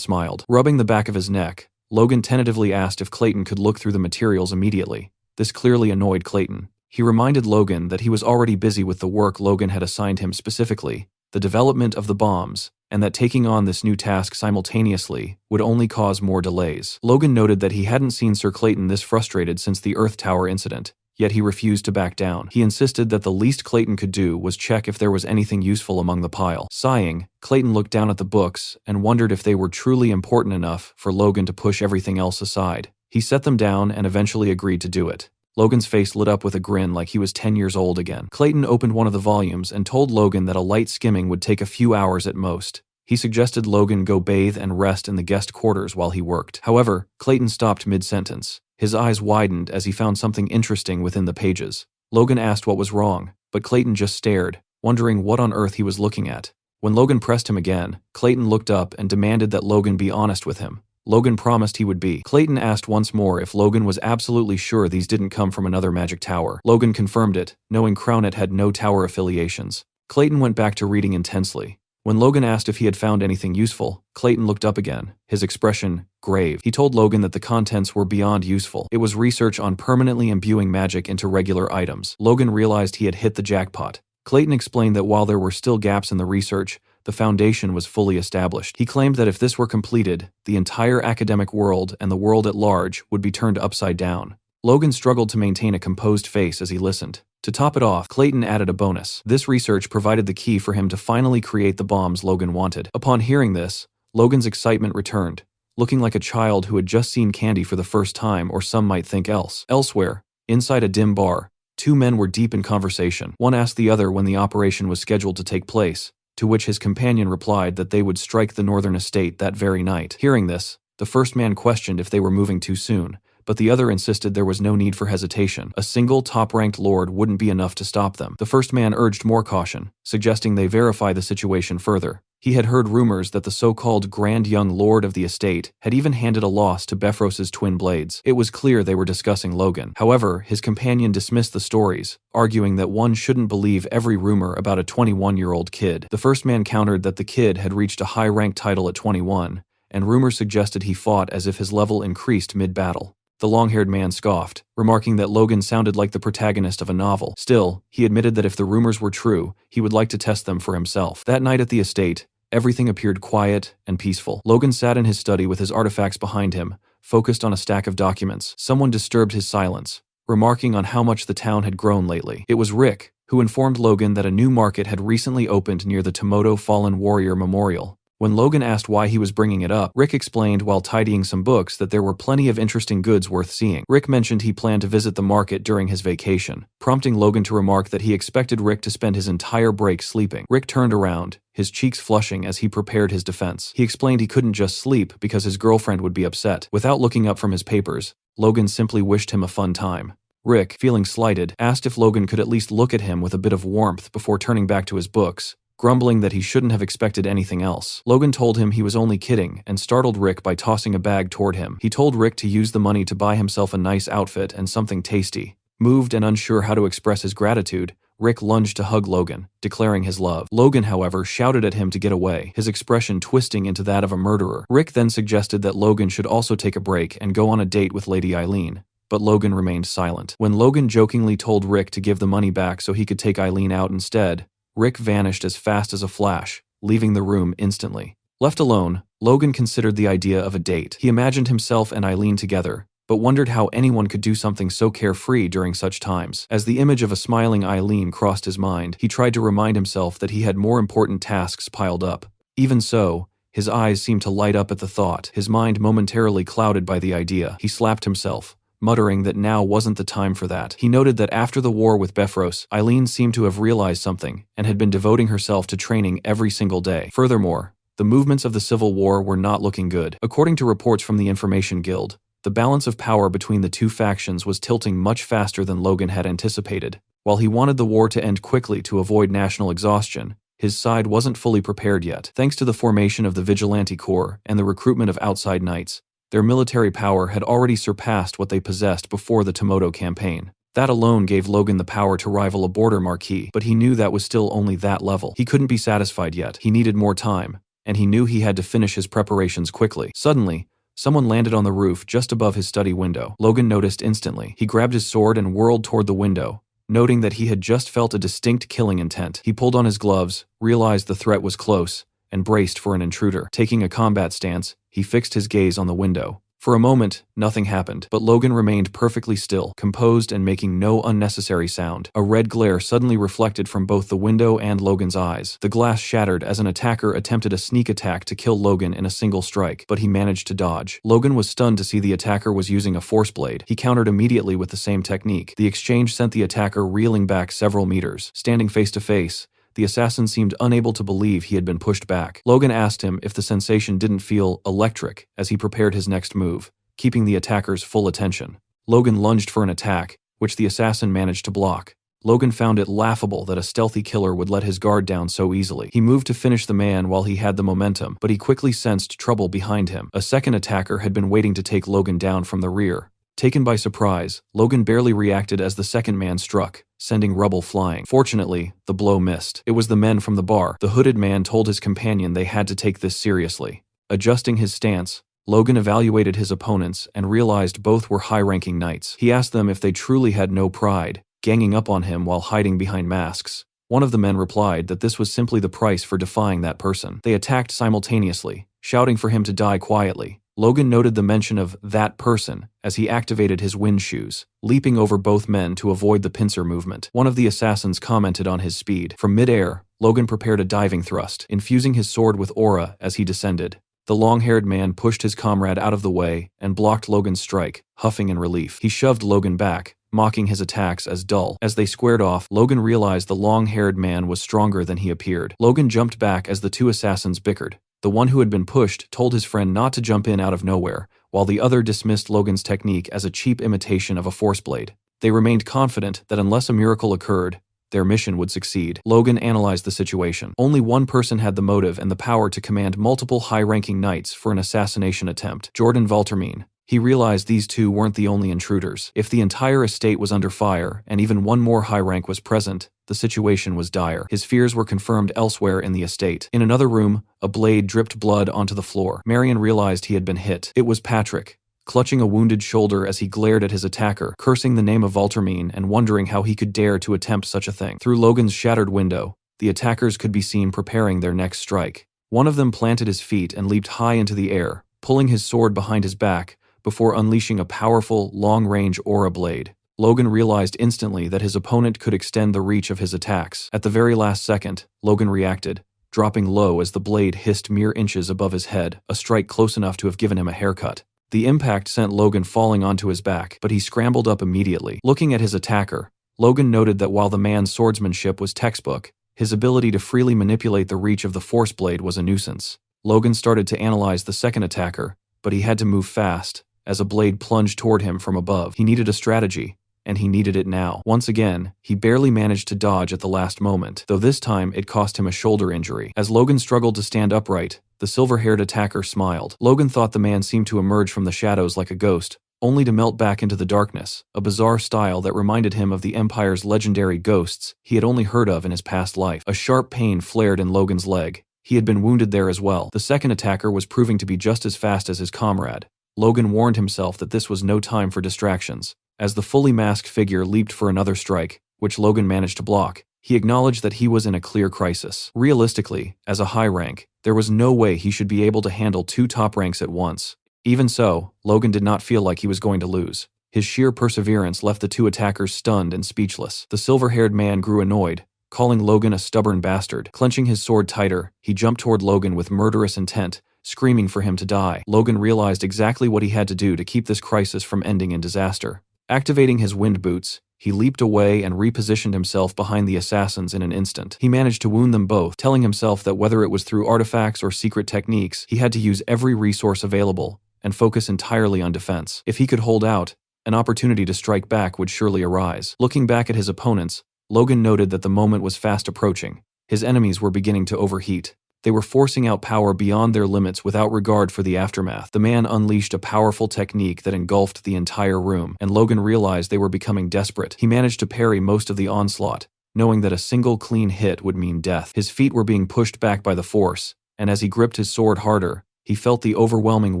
smiled. Rubbing the back of his neck, Logan tentatively asked if Clayton could look through the materials immediately. This clearly annoyed Clayton. He reminded Logan that he was already busy with the work Logan had assigned him, specifically the development of the bombs, and that taking on this new task simultaneously would only cause more delays. Logan noted that he hadn't seen Sir Clayton this frustrated since the Earth Tower incident, yet he refused to back down. He insisted that the least Clayton could do was check if there was anything useful among the pile. Sighing, Clayton looked down at the books and wondered if they were truly important enough for Logan to push everything else aside. He set them down and eventually agreed to do it. Logan's face lit up with a grin like he was 10 years old again. Clayton opened one of the volumes and told Logan that a light skimming would take a few hours at most. He suggested Logan go bathe and rest in the guest quarters while he worked. However, Clayton stopped mid-sentence. His eyes widened as he found something interesting within the pages. Logan asked what was wrong, but Clayton just stared, wondering what on earth he was looking at. When Logan pressed him again, Clayton looked up and demanded that Logan be honest with him. Logan promised he would be. Clayton asked once more if Logan was absolutely sure these didn't come from another magic tower. Logan confirmed it, knowing Crownet had no tower affiliations. Clayton went back to reading intensely. When Logan asked if he had found anything useful, Clayton looked up again, his expression grave. He told Logan that the contents were beyond useful. It was research on permanently imbuing magic into regular items. Logan realized he had hit the jackpot. Clayton explained that while there were still gaps in the research, the foundation was fully established. He claimed that if this were completed, the entire academic world and the world at large would be turned upside down. Logan struggled to maintain a composed face as he listened. To top it off, Clayton added a bonus. This research provided the key for him to finally create the bombs Logan wanted. Upon hearing this, Logan's excitement returned, looking like a child who had just seen candy for the first time, or some might think else. Elsewhere, inside a dim bar, two men were deep in conversation. One asked the other when the operation was scheduled to take place, to which his companion replied that they would strike the northern estate that very night. Hearing this, the first man questioned if they were moving too soon, but the other insisted there was no need for hesitation. A single top-ranked lord wouldn't be enough to stop them. The first man urged more caution, suggesting they verify the situation further. He had heard rumors that the so-called grand young lord of the estate had even handed a loss to Befros's twin blades. It was clear they were discussing Logan. However, his companion dismissed the stories, arguing that one shouldn't believe every rumor about a 21-year-old kid. The first man countered that the kid had reached a high-ranked title at 21, and rumors suggested he fought as if his level increased mid-battle. The long-haired man scoffed, remarking that Logan sounded like the protagonist of a novel. Still, he admitted that if the rumors were true, he would like to test them for himself. That night at the estate, everything appeared quiet and peaceful. Logan sat in his study with his artifacts behind him, focused on a stack of documents. Someone disturbed his silence, remarking on how much the town had grown lately. It was Rick, who informed Logan that a new market had recently opened near the Tomoto Fallen Warrior Memorial. When Logan asked why he was bringing it up, Rick explained while tidying some books that there were plenty of interesting goods worth seeing. Rick mentioned he planned to visit the market during his vacation, prompting Logan to remark that he expected Rick to spend his entire break sleeping. Rick turned around, his cheeks flushing as he prepared his defense. He explained he couldn't just sleep because his girlfriend would be upset. Without looking up from his papers, Logan simply wished him a fun time. Rick, feeling slighted, asked if Logan could at least look at him with a bit of warmth before turning back to his books, grumbling that he shouldn't have expected anything else. Logan told him he was only kidding and startled Rick by tossing a bag toward him. He told Rick to use the money to buy himself a nice outfit and something tasty. Moved and unsure how to express his gratitude, Rick lunged to hug Logan, declaring his love. Logan, however, shouted at him to get away, his expression twisting into that of a murderer. Rick then suggested that Logan should also take a break and go on a date with Lady Eileen, but Logan remained silent. When Logan jokingly told Rick to give the money back so he could take Eileen out instead, Rick vanished as fast as a flash, leaving the room instantly. Left alone, Logan considered the idea of a date. He imagined himself and Eileen together, but wondered how anyone could do something so carefree during such times. As the image of a smiling Eileen crossed his mind, he tried to remind himself that he had more important tasks piled up. Even so, his eyes seemed to light up at the thought, his mind momentarily clouded by the idea. He slapped himself, muttering that now wasn't the time for that. He noted that after the war with Befros, Eileen seemed to have realized something and had been devoting herself to training every single day. Furthermore, the movements of the Civil War were not looking good. According to reports from the Information Guild, the balance of power between the two factions was tilting much faster than Logan had anticipated. While he wanted the war to end quickly to avoid national exhaustion, his side wasn't fully prepared yet. Thanks to the formation of the Vigilante Corps and the recruitment of outside knights, their military power had already surpassed what they possessed before the Tomoto campaign. That alone gave Logan the power to rival a border marquis, but he knew that was still only that level. He couldn't be satisfied yet. He needed more time, and he knew he had to finish his preparations quickly. Suddenly, someone landed on the roof just above his study window. Logan noticed instantly. He grabbed his sword and whirled toward the window, noting that he had just felt a distinct killing intent. He pulled on his gloves, realized the threat was close, and braced for an intruder. Taking a combat stance, he fixed his gaze on the window. For a moment, nothing happened, but Logan remained perfectly still, composed and making no unnecessary sound. A red glare suddenly reflected from both the window and Logan's eyes. The glass shattered as an attacker attempted a sneak attack to kill Logan in a single strike, but he managed to dodge. Logan was stunned to see the attacker was using a force blade. He countered immediately with the same technique. The exchange sent the attacker reeling back several meters. Standing face to face, the assassin seemed unable to believe he had been pushed back. Logan asked him if the sensation didn't feel electric as he prepared his next move, keeping the attacker's full attention. Logan lunged for an attack, which the assassin managed to block. Logan found it laughable that a stealthy killer would let his guard down so easily. He moved to finish the man while he had the momentum, but he quickly sensed trouble behind him. A second attacker had been waiting to take Logan down from the rear. Taken by surprise, Logan barely reacted as the second man struck, sending rubble flying. Fortunately, the blow missed. It was the men from the bar. The hooded man told his companion they had to take this seriously. Adjusting his stance, Logan evaluated his opponents and realized both were high-ranking knights. He asked them if they truly had no pride, ganging up on him while hiding behind masks. One of the men replied that this was simply the price for defying that person. They attacked simultaneously, shouting for him to die quietly. Logan noted the mention of that person as he activated his wind shoes, leaping over both men to avoid the pincer movement. One of the assassins commented on his speed. From midair, Logan prepared a diving thrust, infusing his sword with aura as he descended. The long-haired man pushed his comrade out of the way and blocked Logan's strike, huffing in relief. He shoved Logan back, mocking his attacks as dull. As they squared off, Logan realized the long-haired man was stronger than he appeared. Logan jumped back as the two assassins bickered. The one who had been pushed told his friend not to jump in out of nowhere, while the other dismissed Logan's technique as a cheap imitation of a force blade. They remained confident that unless a miracle occurred, their mission would succeed. Logan analyzed the situation. Only one person had the motive and the power to command multiple high-ranking knights for an assassination attempt: Jordan Valtermine. He realized these two weren't the only intruders. If the entire estate was under fire, and even one more high rank was present, the situation was dire. His fears were confirmed elsewhere in the estate. In another room, a blade dripped blood onto the floor. Marion realized he had been hit. It was Patrick, clutching a wounded shoulder as he glared at his attacker, cursing the name of Valtermine and wondering how he could dare to attempt such a thing. Through Logan's shattered window, the attackers could be seen preparing their next strike. One of them planted his feet and leaped high into the air, pulling his sword behind his back, before unleashing a powerful, long-range aura blade. Logan realized instantly that his opponent could extend the reach of his attacks. At the very last second, Logan reacted, dropping low as the blade hissed mere inches above his head, a strike close enough to have given him a haircut. The impact sent Logan falling onto his back, but he scrambled up immediately. Looking at his attacker, Logan noted that while the man's swordsmanship was textbook, his ability to freely manipulate the reach of the force blade was a nuisance. Logan started to analyze the second attacker, but he had to move fast, as a blade plunged toward him from above. He needed a strategy, and he needed it now. Once again, he barely managed to dodge at the last moment, though this time it cost him a shoulder injury. As Logan struggled to stand upright, the silver-haired attacker smiled. Logan thought the man seemed to emerge from the shadows like a ghost, only to melt back into the darkness, a bizarre style that reminded him of the Empire's legendary ghosts he had only heard of in his past life. A sharp pain flared in Logan's leg. He had been wounded there as well. The second attacker was proving to be just as fast as his comrade. Logan warned himself that this was no time for distractions. As the fully masked figure leaped for another strike, which Logan managed to block, he acknowledged that he was in a clear crisis. Realistically, as a high rank, there was no way he should be able to handle two top ranks at once. Even so, Logan did not feel like he was going to lose. His sheer perseverance left the two attackers stunned and speechless. The silver-haired man grew annoyed, calling Logan a stubborn bastard. Clenching his sword tighter, he jumped toward Logan with murderous intent, screaming for him to die. Logan realized exactly what he had to do to keep this crisis from ending in disaster. Activating his wind boots, he leaped away and repositioned himself behind the assassins in an instant. He managed to wound them both, telling himself that whether it was through artifacts or secret techniques, he had to use every resource available and focus entirely on defense. If he could hold out, an opportunity to strike back would surely arise. Looking back at his opponents, Logan noted that the moment was fast approaching. His enemies were beginning to overheat. They were forcing out power beyond their limits without regard for the aftermath. The man unleashed a powerful technique that engulfed the entire room, and Logan realized they were becoming desperate. He managed to parry most of the onslaught, knowing that a single clean hit would mean death. His feet were being pushed back by the force, and as he gripped his sword harder, he felt the overwhelming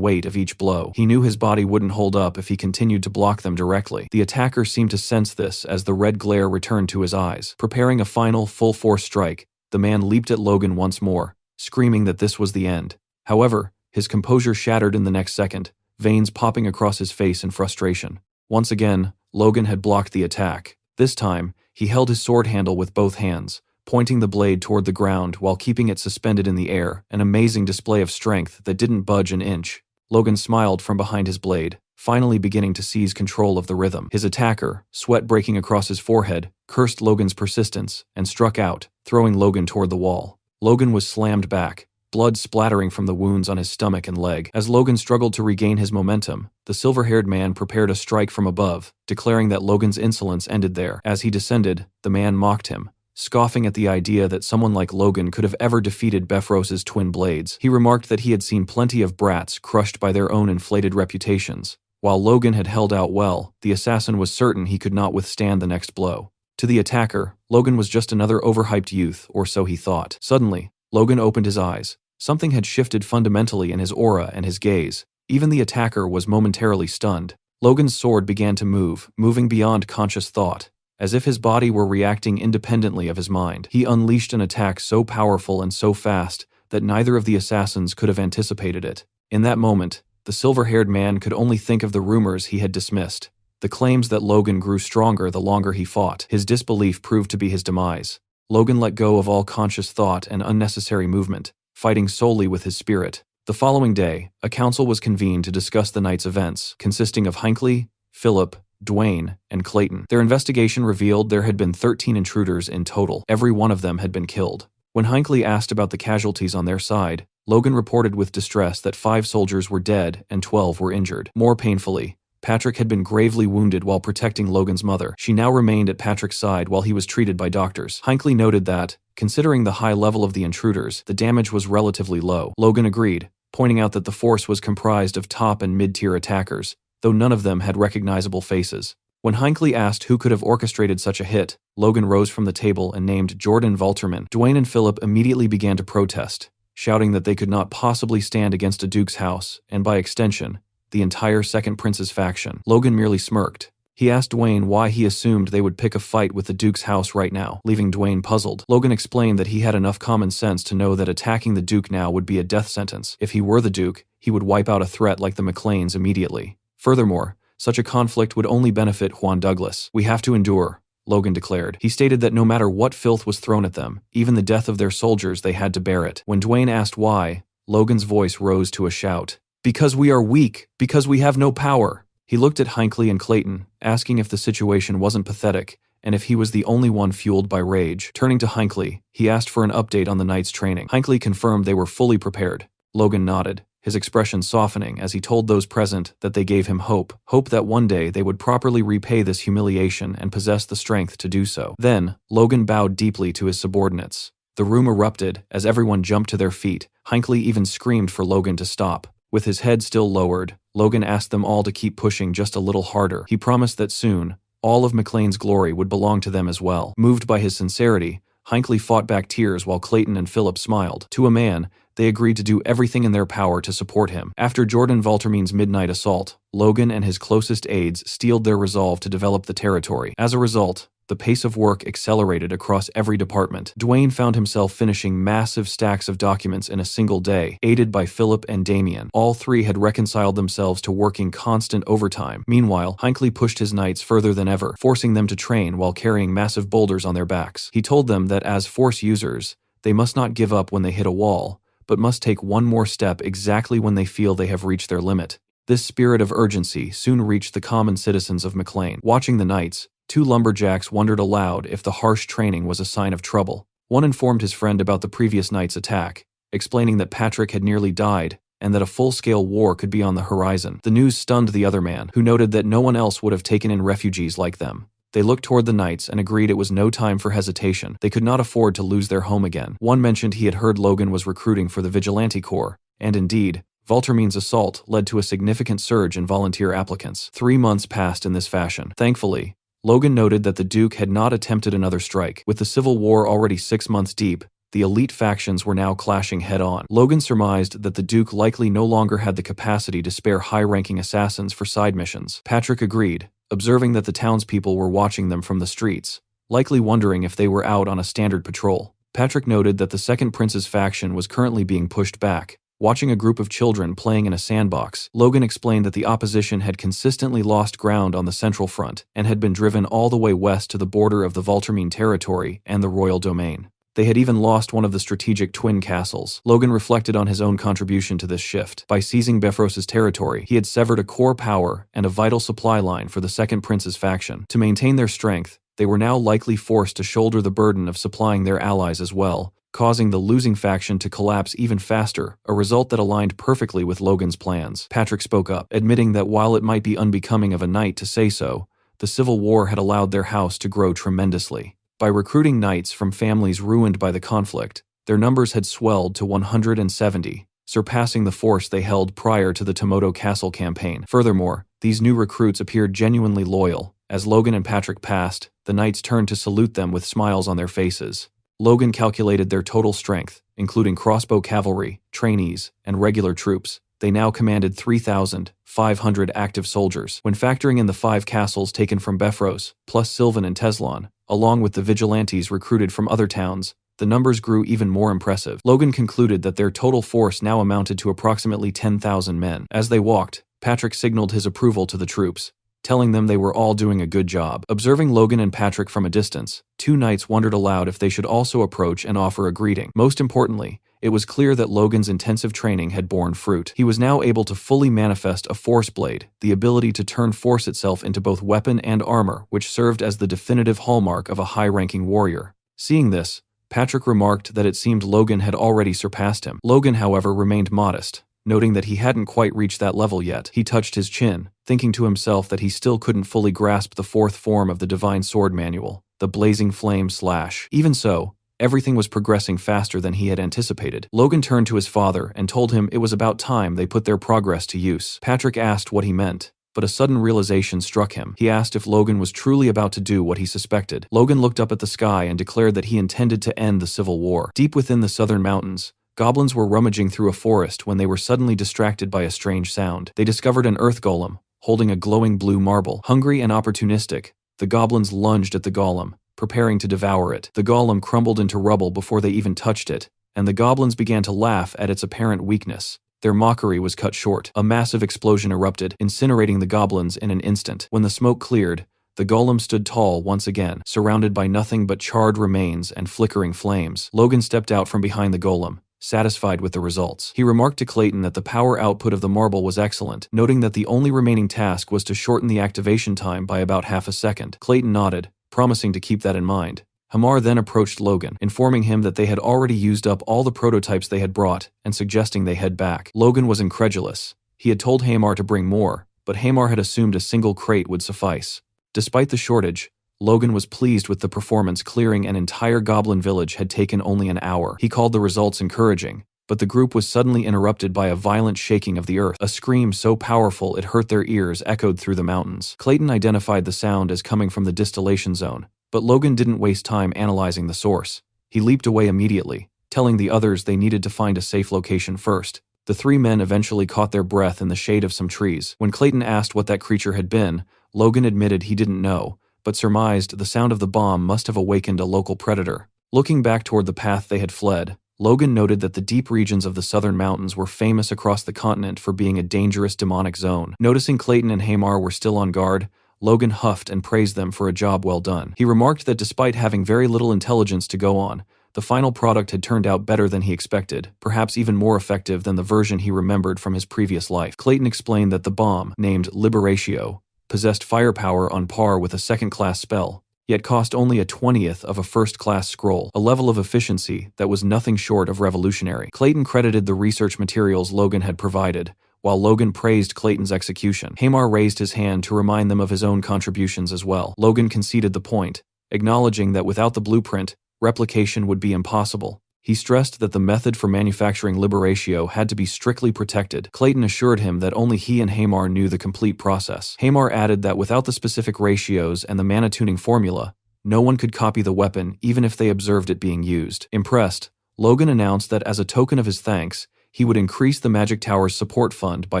weight of each blow. He knew his body wouldn't hold up if he continued to block them directly. The attacker seemed to sense this as the red glare returned to his eyes. Preparing a final, full-force strike, the man leaped at Logan once more, screaming that this was the end. However, his composure shattered in the next second, veins popping across his face in frustration. Once again, Logan had blocked the attack. This time, he held his sword handle with both hands, pointing the blade toward the ground while keeping it suspended in the air, an amazing display of strength that didn't budge an inch. Logan smiled from behind his blade, finally beginning to seize control of the rhythm. His attacker, sweat breaking across his forehead, cursed Logan's persistence and struck out, throwing Logan toward the wall. Logan was slammed back, blood splattering from the wounds on his stomach and leg. As Logan struggled to regain his momentum, the silver-haired man prepared a strike from above, declaring that Logan's insolence ended there. As he descended, the man mocked him, scoffing at the idea that someone like Logan could have ever defeated Befros's twin blades. He remarked that he had seen plenty of brats crushed by their own inflated reputations. While Logan had held out well, the assassin was certain he could not withstand the next blow. To the attacker, Logan was just another overhyped youth, or so he thought. Suddenly, Logan opened his eyes. Something had shifted fundamentally in his aura and his gaze. Even the attacker was momentarily stunned. Logan's sword began to move, moving beyond conscious thought, as if his body were reacting independently of his mind. He unleashed an attack so powerful and so fast that neither of the assassins could have anticipated it. In that moment, the silver-haired man could only think of the rumors he had dismissed, the claims that Logan grew stronger the longer he fought. His disbelief proved to be his demise. Logan let go of all conscious thought and unnecessary movement, fighting solely with his spirit. The following day, a council was convened to discuss the night's events, consisting of Hinckley, Philip, Dwayne, and Clayton. Their investigation revealed there had been 13 intruders in total. Every one of them had been killed. When Hinckley asked about the casualties on their side, Logan reported with distress that 5 soldiers were dead and 12 were injured. More painfully, Patrick had been gravely wounded while protecting Logan's mother. She now remained at Patrick's side while he was treated by doctors. Hinckley noted that, considering the high level of the intruders, the damage was relatively low. Logan agreed, pointing out that the force was comprised of top and mid-tier attackers, though none of them had recognizable faces. When Hinckley asked who could have orchestrated such a hit, Logan rose from the table and named Jordan Valterman. Dwayne and Philip immediately began to protest, shouting that they could not possibly stand against a Duke's house, and by extension, the entire Second Prince's faction. Logan merely smirked. He asked Dwayne why he assumed they would pick a fight with the Duke's house right now, leaving Dwayne puzzled. Logan explained that he had enough common sense to know that attacking the Duke now would be a death sentence. If he were the Duke, he would wipe out a threat like the McLeans immediately. Furthermore, such a conflict would only benefit Juan Douglas. "We have to endure," Logan declared. He stated that no matter what filth was thrown at them, even the death of their soldiers, they had to bear it. When Dwayne asked why, Logan's voice rose to a shout. "Because we are weak, because we have no power." He looked at Hinckley and Clayton, asking if the situation wasn't pathetic, and if he was the only one fueled by rage. Turning to Hinckley, he asked for an update on the night's training. Hinckley confirmed they were fully prepared. Logan nodded, his expression softening as he told those present that they gave him hope that one day they would properly repay this humiliation and possess the strength to do so. Then, Logan bowed deeply to his subordinates. The room erupted as everyone jumped to their feet. Hinckley even screamed for Logan to stop. With his head still lowered, Logan asked them all to keep pushing just a little harder. He promised that soon, all of McLean's glory would belong to them as well. Moved by his sincerity, Hinckley fought back tears while Clayton and Philip smiled. To a man, they agreed to do everything in their power to support him. After Jordan Valterman's midnight assault, Logan and his closest aides steeled their resolve to develop the territory. As a result, the pace of work accelerated across every department. Dwayne found himself finishing massive stacks of documents in a single day, aided by Philip and Damien. All three had reconciled themselves to working constant overtime. Meanwhile, Hinckley pushed his knights further than ever, forcing them to train while carrying massive boulders on their backs. He told them that as force users, they must not give up when they hit a wall, but must take one more step exactly when they feel they have reached their limit. This spirit of urgency soon reached the common citizens of McLean. Watching the knights, 2 lumberjacks wondered aloud if the harsh training was a sign of trouble. One informed his friend about the previous night's attack, explaining that Patrick had nearly died and that a full-scale war could be on the horizon. The news stunned the other man, who noted that no one else would have taken in refugees like them. They looked toward the knights and agreed it was no time for hesitation. They could not afford to lose their home again. One mentioned he had heard Logan was recruiting for the Vigilante Corps, and indeed, Valterman's assault led to a significant surge in volunteer applicants. 3 months passed in this fashion. Thankfully, Logan noted that the Duke had not attempted another strike. With the Civil War already 6 months deep, the elite factions were now clashing head-on. Logan surmised that the Duke likely no longer had the capacity to spare high-ranking assassins for side missions. Patrick agreed, observing that the townspeople were watching them from the streets, likely wondering if they were out on a standard patrol. Patrick noted that the Second Prince's faction was currently being pushed back, Watching a group of children playing in a sandbox, Logan explained that the opposition had consistently lost ground on the Central Front and had been driven all the way west to the border of the Valtermine territory and the royal domain. They had even lost one of the strategic twin castles. Logan reflected on his own contribution to this shift. By seizing Bifrost's territory, he had severed a core power and a vital supply line for the Second Prince's faction. To maintain their strength, they were now likely forced to shoulder the burden of supplying their allies as well, causing the losing faction to collapse even faster, a result that aligned perfectly with Logan's plans. Patrick spoke up, admitting that while it might be unbecoming of a knight to say so, the Civil War had allowed their house to grow tremendously. By recruiting knights from families ruined by the conflict, their numbers had swelled to 170, surpassing the force they held prior to the Tomoto Castle campaign. Furthermore, these new recruits appeared genuinely loyal. As Logan and Patrick passed, the knights turned to salute them with smiles on their faces. Logan calculated their total strength, including crossbow cavalry, trainees, and regular troops. They now commanded 3,500 active soldiers. When factoring in the 5 castles taken from Bifrost, plus Sylvan and Teslon, along with the vigilantes recruited from other towns, the numbers grew even more impressive. Logan concluded that their total force now amounted to approximately 10,000 men. As they walked, Patrick signaled his approval to the troops, telling them they were all doing a good job. Observing Logan and Patrick from a distance, 2 knights wondered aloud if they should also approach and offer a greeting. Most importantly, it was clear that Logan's intensive training had borne fruit. He was now able to fully manifest a force blade, the ability to turn force itself into both weapon and armor, which served as the definitive hallmark of a high-ranking warrior. Seeing this, Patrick remarked that it seemed Logan had already surpassed him. Logan, however, remained modest, noting that he hadn't quite reached that level yet. He touched his chin, thinking to himself that he still couldn't fully grasp the 4th form of the Divine Sword Manual, the Blazing Flame Slash. Even so, everything was progressing faster than he had anticipated. Logan turned to his father and told him it was about time they put their progress to use. Patrick asked what he meant, but a sudden realization struck him. He asked if Logan was truly about to do what he suspected. Logan looked up at the sky and declared that he intended to end the Civil War. Deep within the southern mountains, goblins were rummaging through a forest when they were suddenly distracted by a strange sound. They discovered an earth golem, holding a glowing blue marble. Hungry and opportunistic, the goblins lunged at the golem, preparing to devour it. The golem crumbled into rubble before they even touched it, and the goblins began to laugh at its apparent weakness. Their mockery was cut short. A massive explosion erupted, incinerating the goblins in an instant. When the smoke cleared, the golem stood tall once again, surrounded by nothing but charred remains and flickering flames. Logan stepped out from behind the golem, satisfied with the results. He remarked to Clayton that the power output of the marble was excellent, noting that the only remaining task was to shorten the activation time by about half a second. Clayton nodded, promising to keep that in mind. Hamar then approached Logan, informing him that they had already used up all the prototypes they had brought and suggesting they head back. Logan was incredulous. He had told Hamar to bring more, but Hamar had assumed a single crate would suffice. Despite the shortage, Logan was pleased with the performance. Clearing an entire goblin village had taken only an hour. He called the results encouraging, but the group was suddenly interrupted by a violent shaking of the earth. A scream so powerful it hurt their ears echoed through the mountains. Clayton identified the sound as coming from the distillation zone, but Logan didn't waste time analyzing the source. He leaped away immediately, telling the others they needed to find a safe location first. The 3 men eventually caught their breath in the shade of some trees. When Clayton asked what that creature had been, Logan admitted he didn't know, but surmised the sound of the bomb must have awakened a local predator. Looking back toward the path they had fled, Logan noted that the deep regions of the southern mountains were famous across the continent for being a dangerous demonic zone. Noticing Clayton and Hamar were still on guard, Logan huffed and praised them for a job well done. He remarked that despite having very little intelligence to go on, the final product had turned out better than he expected, perhaps even more effective than the version he remembered from his previous life. Clayton explained that the bomb, named Liberatio, possessed firepower on par with a second-class spell, yet cost only a 20th of a first-class scroll, a level of efficiency that was nothing short of revolutionary. Clayton credited the research materials Logan had provided, while Logan praised Clayton's execution. Hamar raised his hand to remind them of his own contributions as well. Logan conceded the point, acknowledging that without the blueprint, replication would be impossible. He stressed that the method for manufacturing Liberatio had to be strictly protected. Clayton assured him that only he and Hamar knew the complete process. Hamar added that without the specific ratios and the mana tuning formula, no one could copy the weapon even if they observed it being used. Impressed, Logan announced that as a token of his thanks, he would increase the Magic Tower's support fund by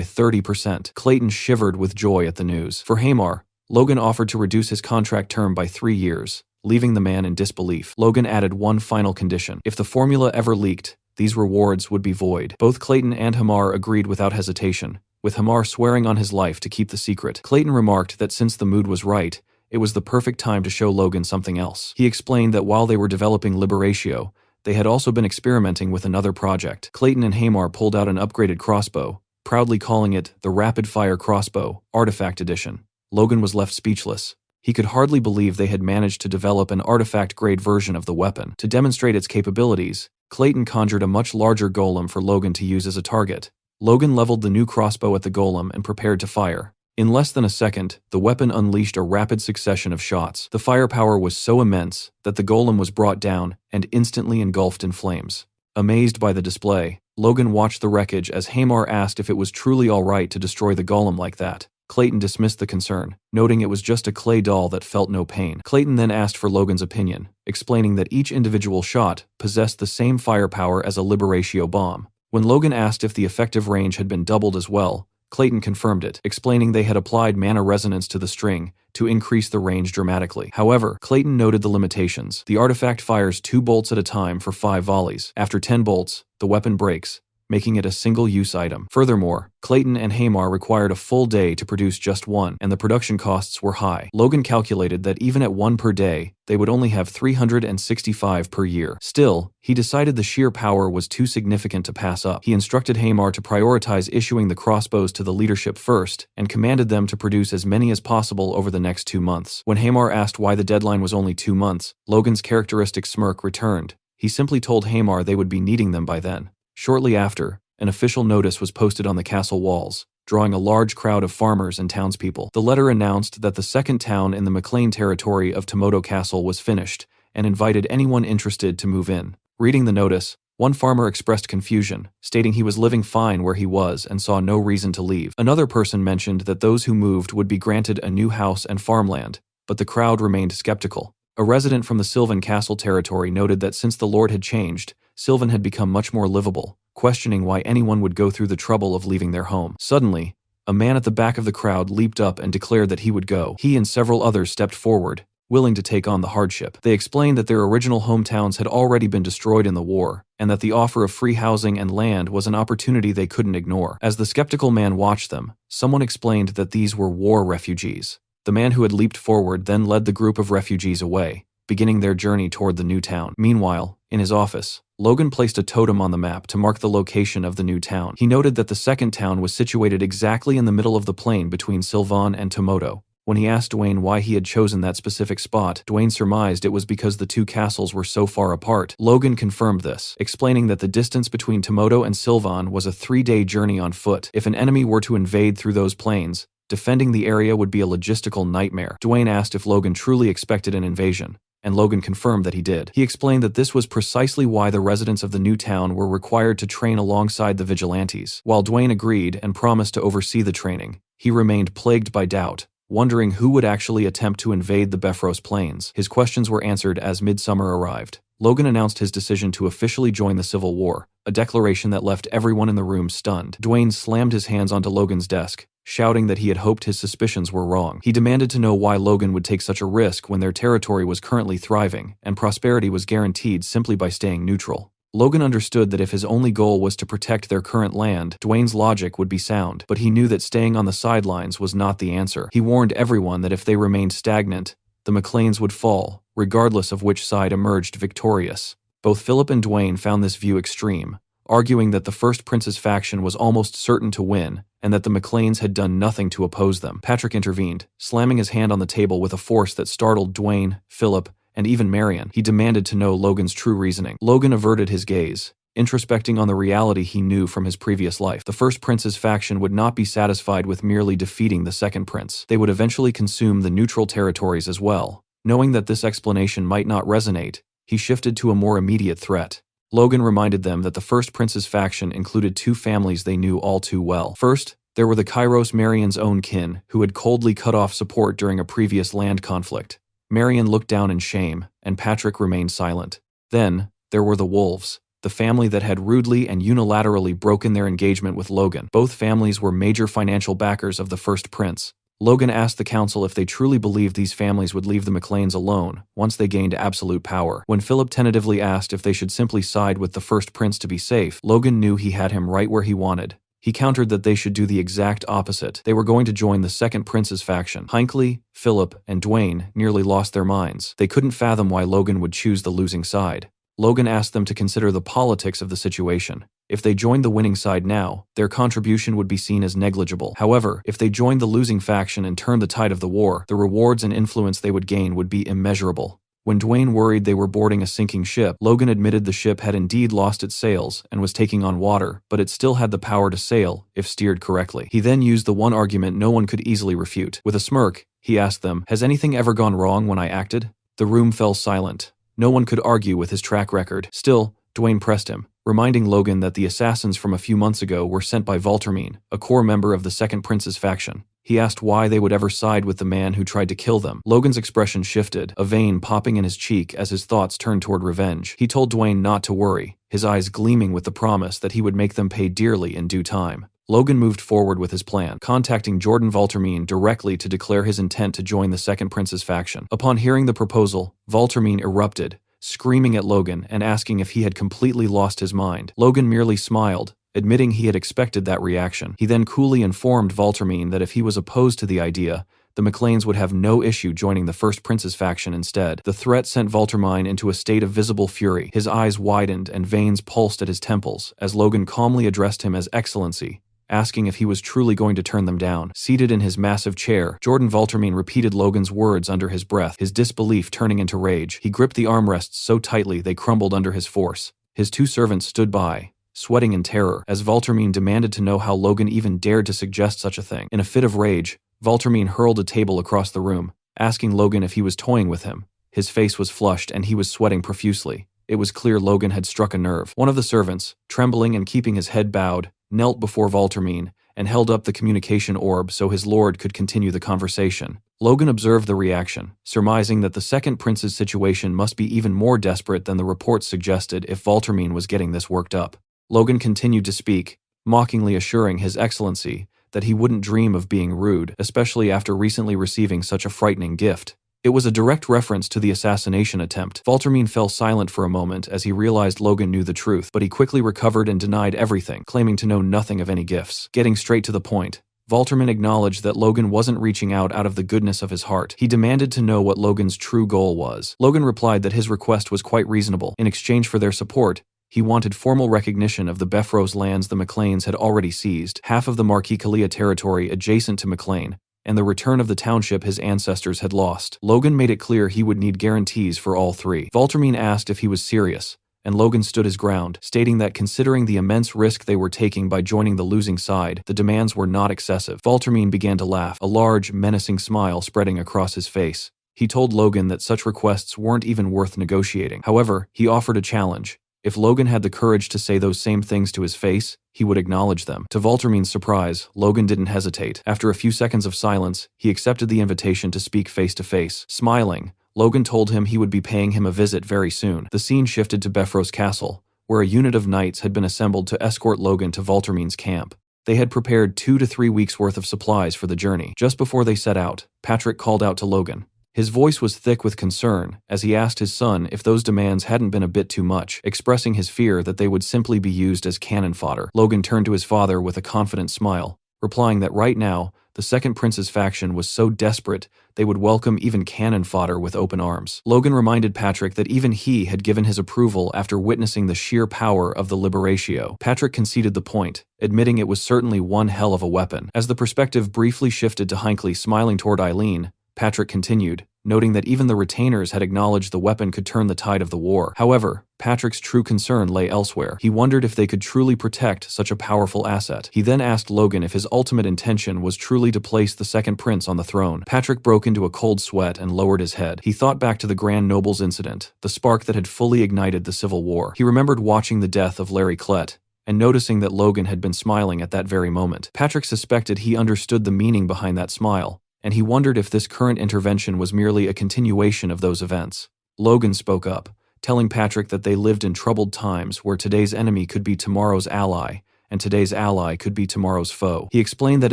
30%. Clayton shivered with joy at the news. For Hamar, Logan offered to reduce his contract term by 3 years, leaving the man in disbelief. Logan added one final condition. If the formula ever leaked, these rewards would be void. Both Clayton and Hamar agreed without hesitation, with Hamar swearing on his life to keep the secret. Clayton remarked that since the mood was right, it was the perfect time to show Logan something else. He explained that while they were developing Liberatio, they had also been experimenting with another project. Clayton and Hamar pulled out an upgraded crossbow, proudly calling it the Rapid Fire Crossbow, Artifact Edition. Logan was left speechless. He could hardly believe they had managed to develop an artifact-grade version of the weapon. To demonstrate its capabilities, Clayton conjured a much larger golem for Logan to use as a target. Logan leveled the new crossbow at the golem and prepared to fire. In less than a second, the weapon unleashed a rapid succession of shots. The firepower was so immense that the golem was brought down and instantly engulfed in flames. Amazed by the display, Logan watched the wreckage as Hamar asked if it was truly alright to destroy the golem like that. Clayton dismissed the concern, noting it was just a clay doll that felt no pain. Clayton then asked for Logan's opinion, explaining that each individual shot possessed the same firepower as a Liberatio bomb. When Logan asked if the effective range had been doubled as well, Clayton confirmed it, explaining they had applied mana resonance to the string to increase the range dramatically. However, Clayton noted the limitations. The artifact fires 2 bolts at a time for 5 volleys. After 10 bolts, the weapon breaks, making it a single-use item. Furthermore, Clayton and Hamar required a full day to produce just one, and the production costs were high. Logan calculated that even at 1 per day, they would only have 365 per year. Still, he decided the sheer power was too significant to pass up. He instructed Hamar to prioritize issuing the crossbows to the leadership first, and commanded them to produce as many as possible over the next 2 months. When Hamar asked why the deadline was only 2 months, Logan's characteristic smirk returned. He simply told Hamar they would be needing them by then. Shortly after, an official notice was posted on the castle walls, drawing a large crowd of farmers and townspeople. The letter announced that the second town in the McLean territory of Tomoto Castle was finished, and invited anyone interested to move in. Reading the notice, one farmer expressed confusion, stating he was living fine where he was and saw no reason to leave. Another person mentioned that those who moved would be granted a new house and farmland, but the crowd remained skeptical. A resident from the Sylvan Castle territory noted that since the Lord had changed, Sylvan had become much more livable, questioning why anyone would go through the trouble of leaving their home. Suddenly, a man at the back of the crowd leaped up and declared that he would go. He and several others stepped forward, willing to take on the hardship. They explained that their original hometowns had already been destroyed in the war, and that the offer of free housing and land was an opportunity they couldn't ignore. As the skeptical man watched them, someone explained that these were war refugees. The man who had leaped forward then led the group of refugees away, beginning their journey toward the new town. Meanwhile, in his office, Logan placed a totem on the map to mark the location of the new town. He noted that the second town was situated exactly in the middle of the plain between Sylvan and Tomoto. When he asked Dwayne why he had chosen that specific spot, Dwayne surmised it was because the 2 castles were so far apart. Logan confirmed this, explaining that the distance between Tomoto and Sylvan was a 3-day journey on foot. If an enemy were to invade through those plains, defending the area would be a logistical nightmare. Dwayne asked if Logan truly expected an invasion, and Logan confirmed that he did. He explained that this was precisely why the residents of the new town were required to train alongside the vigilantes. While Dwayne agreed and promised to oversee the training, he remained plagued by doubt, wondering who would actually attempt to invade the Bifrost Plains. His questions were answered as midsummer arrived. Logan announced his decision to officially join the Civil War, a declaration that left everyone in the room stunned. Dwayne slammed his hands onto Logan's desk, shouting that he had hoped his suspicions were wrong. He demanded to know why Logan would take such a risk when their territory was currently thriving, and prosperity was guaranteed simply by staying neutral. Logan understood that if his only goal was to protect their current land, Dwayne's logic would be sound, but he knew that staying on the sidelines was not the answer. He warned everyone that if they remained stagnant, the McLeans would fall, regardless of which side emerged victorious. Both Philip and Dwayne found this view extreme, arguing that the First Prince's faction was almost certain to win, and that the McLeans had done nothing to oppose them. Patrick intervened, slamming his hand on the table with a force that startled Dwayne, Philip, and even Marion. He demanded to know Logan's true reasoning. Logan averted his gaze, introspecting on the reality he knew from his previous life. The First Prince's faction would not be satisfied with merely defeating the Second Prince. They would eventually consume the neutral territories as well. Knowing that this explanation might not resonate, he shifted to a more immediate threat. Logan reminded them that the First Prince's faction included 2 families they knew all too well. First, there were the Kairos Marion's own kin, who had coldly cut off support during a previous land conflict. Marion looked down in shame, and Patrick remained silent. Then, there were the Wolves, the family that had rudely and unilaterally broken their engagement with Logan. Both families were major financial backers of the First Prince, Logan asked the council if they truly believed these families would leave the McLeans alone once they gained absolute power. When Philip tentatively asked if they should simply side with the first prince to be safe, Logan knew he had him right where he wanted. He countered that they should do the exact opposite. They were going to join the second prince's faction. Hinckley, Philip, and Dwayne nearly lost their minds. They couldn't fathom why Logan would choose the losing side. Logan asked them to consider the politics of the situation. If they joined the winning side now, their contribution would be seen as negligible. However, if they joined the losing faction and turned the tide of the war, the rewards and influence they would gain would be immeasurable. When Dwayne worried they were boarding a sinking ship, Logan admitted the ship had indeed lost its sails and was taking on water, but it still had the power to sail if steered correctly. He then used the one argument no one could easily refute. With a smirk, he asked them, "Has anything ever gone wrong when I acted?" The room fell silent. No one could argue with his track record. Still, Dwayne pressed him, reminding Logan that the assassins from a few months ago were sent by Valtermine, a core member of the Second Prince's faction. He asked why they would ever side with the man who tried to kill them. Logan's expression shifted, a vein popping in his cheek as his thoughts turned toward revenge. He told Dwayne not to worry, his eyes gleaming with the promise that he would make them pay dearly in due time. Logan moved forward with his plan, contacting Jordan Valtermine directly to declare his intent to join the Second Prince's faction. Upon hearing the proposal, Valtermine erupted, screaming at Logan and asking if he had completely lost his mind. Logan merely smiled, admitting he had expected that reaction. He then coolly informed Valtermine that if he was opposed to the idea, the McLeans would have no issue joining the First Prince's faction instead. The threat sent Valtermine into a state of visible fury. His eyes widened and veins pulsed at his temples as Logan calmly addressed him as Excellency, asking if he was truly going to turn them down. Seated in his massive chair, Jordan Valtermine repeated Logan's words under his breath, his disbelief turning into rage. He gripped the armrests so tightly they crumbled under his force. His two servants stood by, sweating in terror, as Valtermine demanded to know how Logan even dared to suggest such a thing. In a fit of rage, Valtermine hurled a table across the room, asking Logan if he was toying with him. His face was flushed and he was sweating profusely. It was clear Logan had struck a nerve. One of the servants, trembling and keeping his head bowed, knelt before Valtermine and held up the communication orb so his lord could continue the conversation. Logan observed the reaction, surmising that the Second Prince's situation must be even more desperate than the reports suggested if Valtermine was getting this worked up. Logan continued to speak, mockingly assuring His Excellency that he wouldn't dream of being rude, especially after recently receiving such a frightening gift. It was a direct reference to the assassination attempt. Valtermine fell silent for a moment as he realized Logan knew the truth, but he quickly recovered and denied everything, claiming to know nothing of any gifts. Getting straight to the point, Valtermine acknowledged that Logan wasn't reaching out of the goodness of his heart. He demanded to know what Logan's true goal was. Logan replied that his request was quite reasonable. In exchange for their support, he wanted formal recognition of the Beffrose lands the McLeans had already seized, half of the Marquis Kalia territory adjacent to McLean, and the return of the township his ancestors had lost. Logan made it clear he would need guarantees for all three. Valtermine asked if he was serious, and Logan stood his ground, stating that considering the immense risk they were taking by joining the losing side, the demands were not excessive. Valtermine began to laugh, a large, menacing smile spreading across his face. He told Logan that such requests weren't even worth negotiating. However, he offered a challenge. If Logan had the courage to say those same things to his face, he would acknowledge them. To Valtermine's surprise, Logan didn't hesitate. After a few seconds of silence, he accepted the invitation to speak face to face. Smiling, Logan told him he would be paying him a visit very soon. The scene shifted to Beffrose Castle, where a unit of knights had been assembled to escort Logan to Valtermine's camp. They had prepared 2 to 3 weeks' worth of supplies for the journey. Just before they set out, Patrick called out to Logan. His voice was thick with concern as he asked his son if those demands hadn't been a bit too much, expressing his fear that they would simply be used as cannon fodder. Logan turned to his father with a confident smile, replying that right now, the Second Prince's faction was so desperate they would welcome even cannon fodder with open arms. Logan reminded Patrick that even he had given his approval after witnessing the sheer power of the Liberatio. Patrick conceded the point, admitting it was certainly one hell of a weapon. As the perspective briefly shifted to Hinckley smiling toward Eileen, Patrick continued, noting that even the retainers had acknowledged the weapon could turn the tide of the war. However, Patrick's true concern lay elsewhere. He wondered if they could truly protect such a powerful asset. He then asked Logan if his ultimate intention was truly to place the Second Prince on the throne. Patrick broke into a cold sweat and lowered his head. He thought back to the Grand Nobles incident, the spark that had fully ignited the Civil War. He remembered watching the death of Larry Klett, and noticing that Logan had been smiling at that very moment. Patrick suspected he understood the meaning behind that smile, and he wondered if this current intervention was merely a continuation of those events. Logan spoke up, telling Patrick that they lived in troubled times where today's enemy could be tomorrow's ally, and today's ally could be tomorrow's foe. He explained that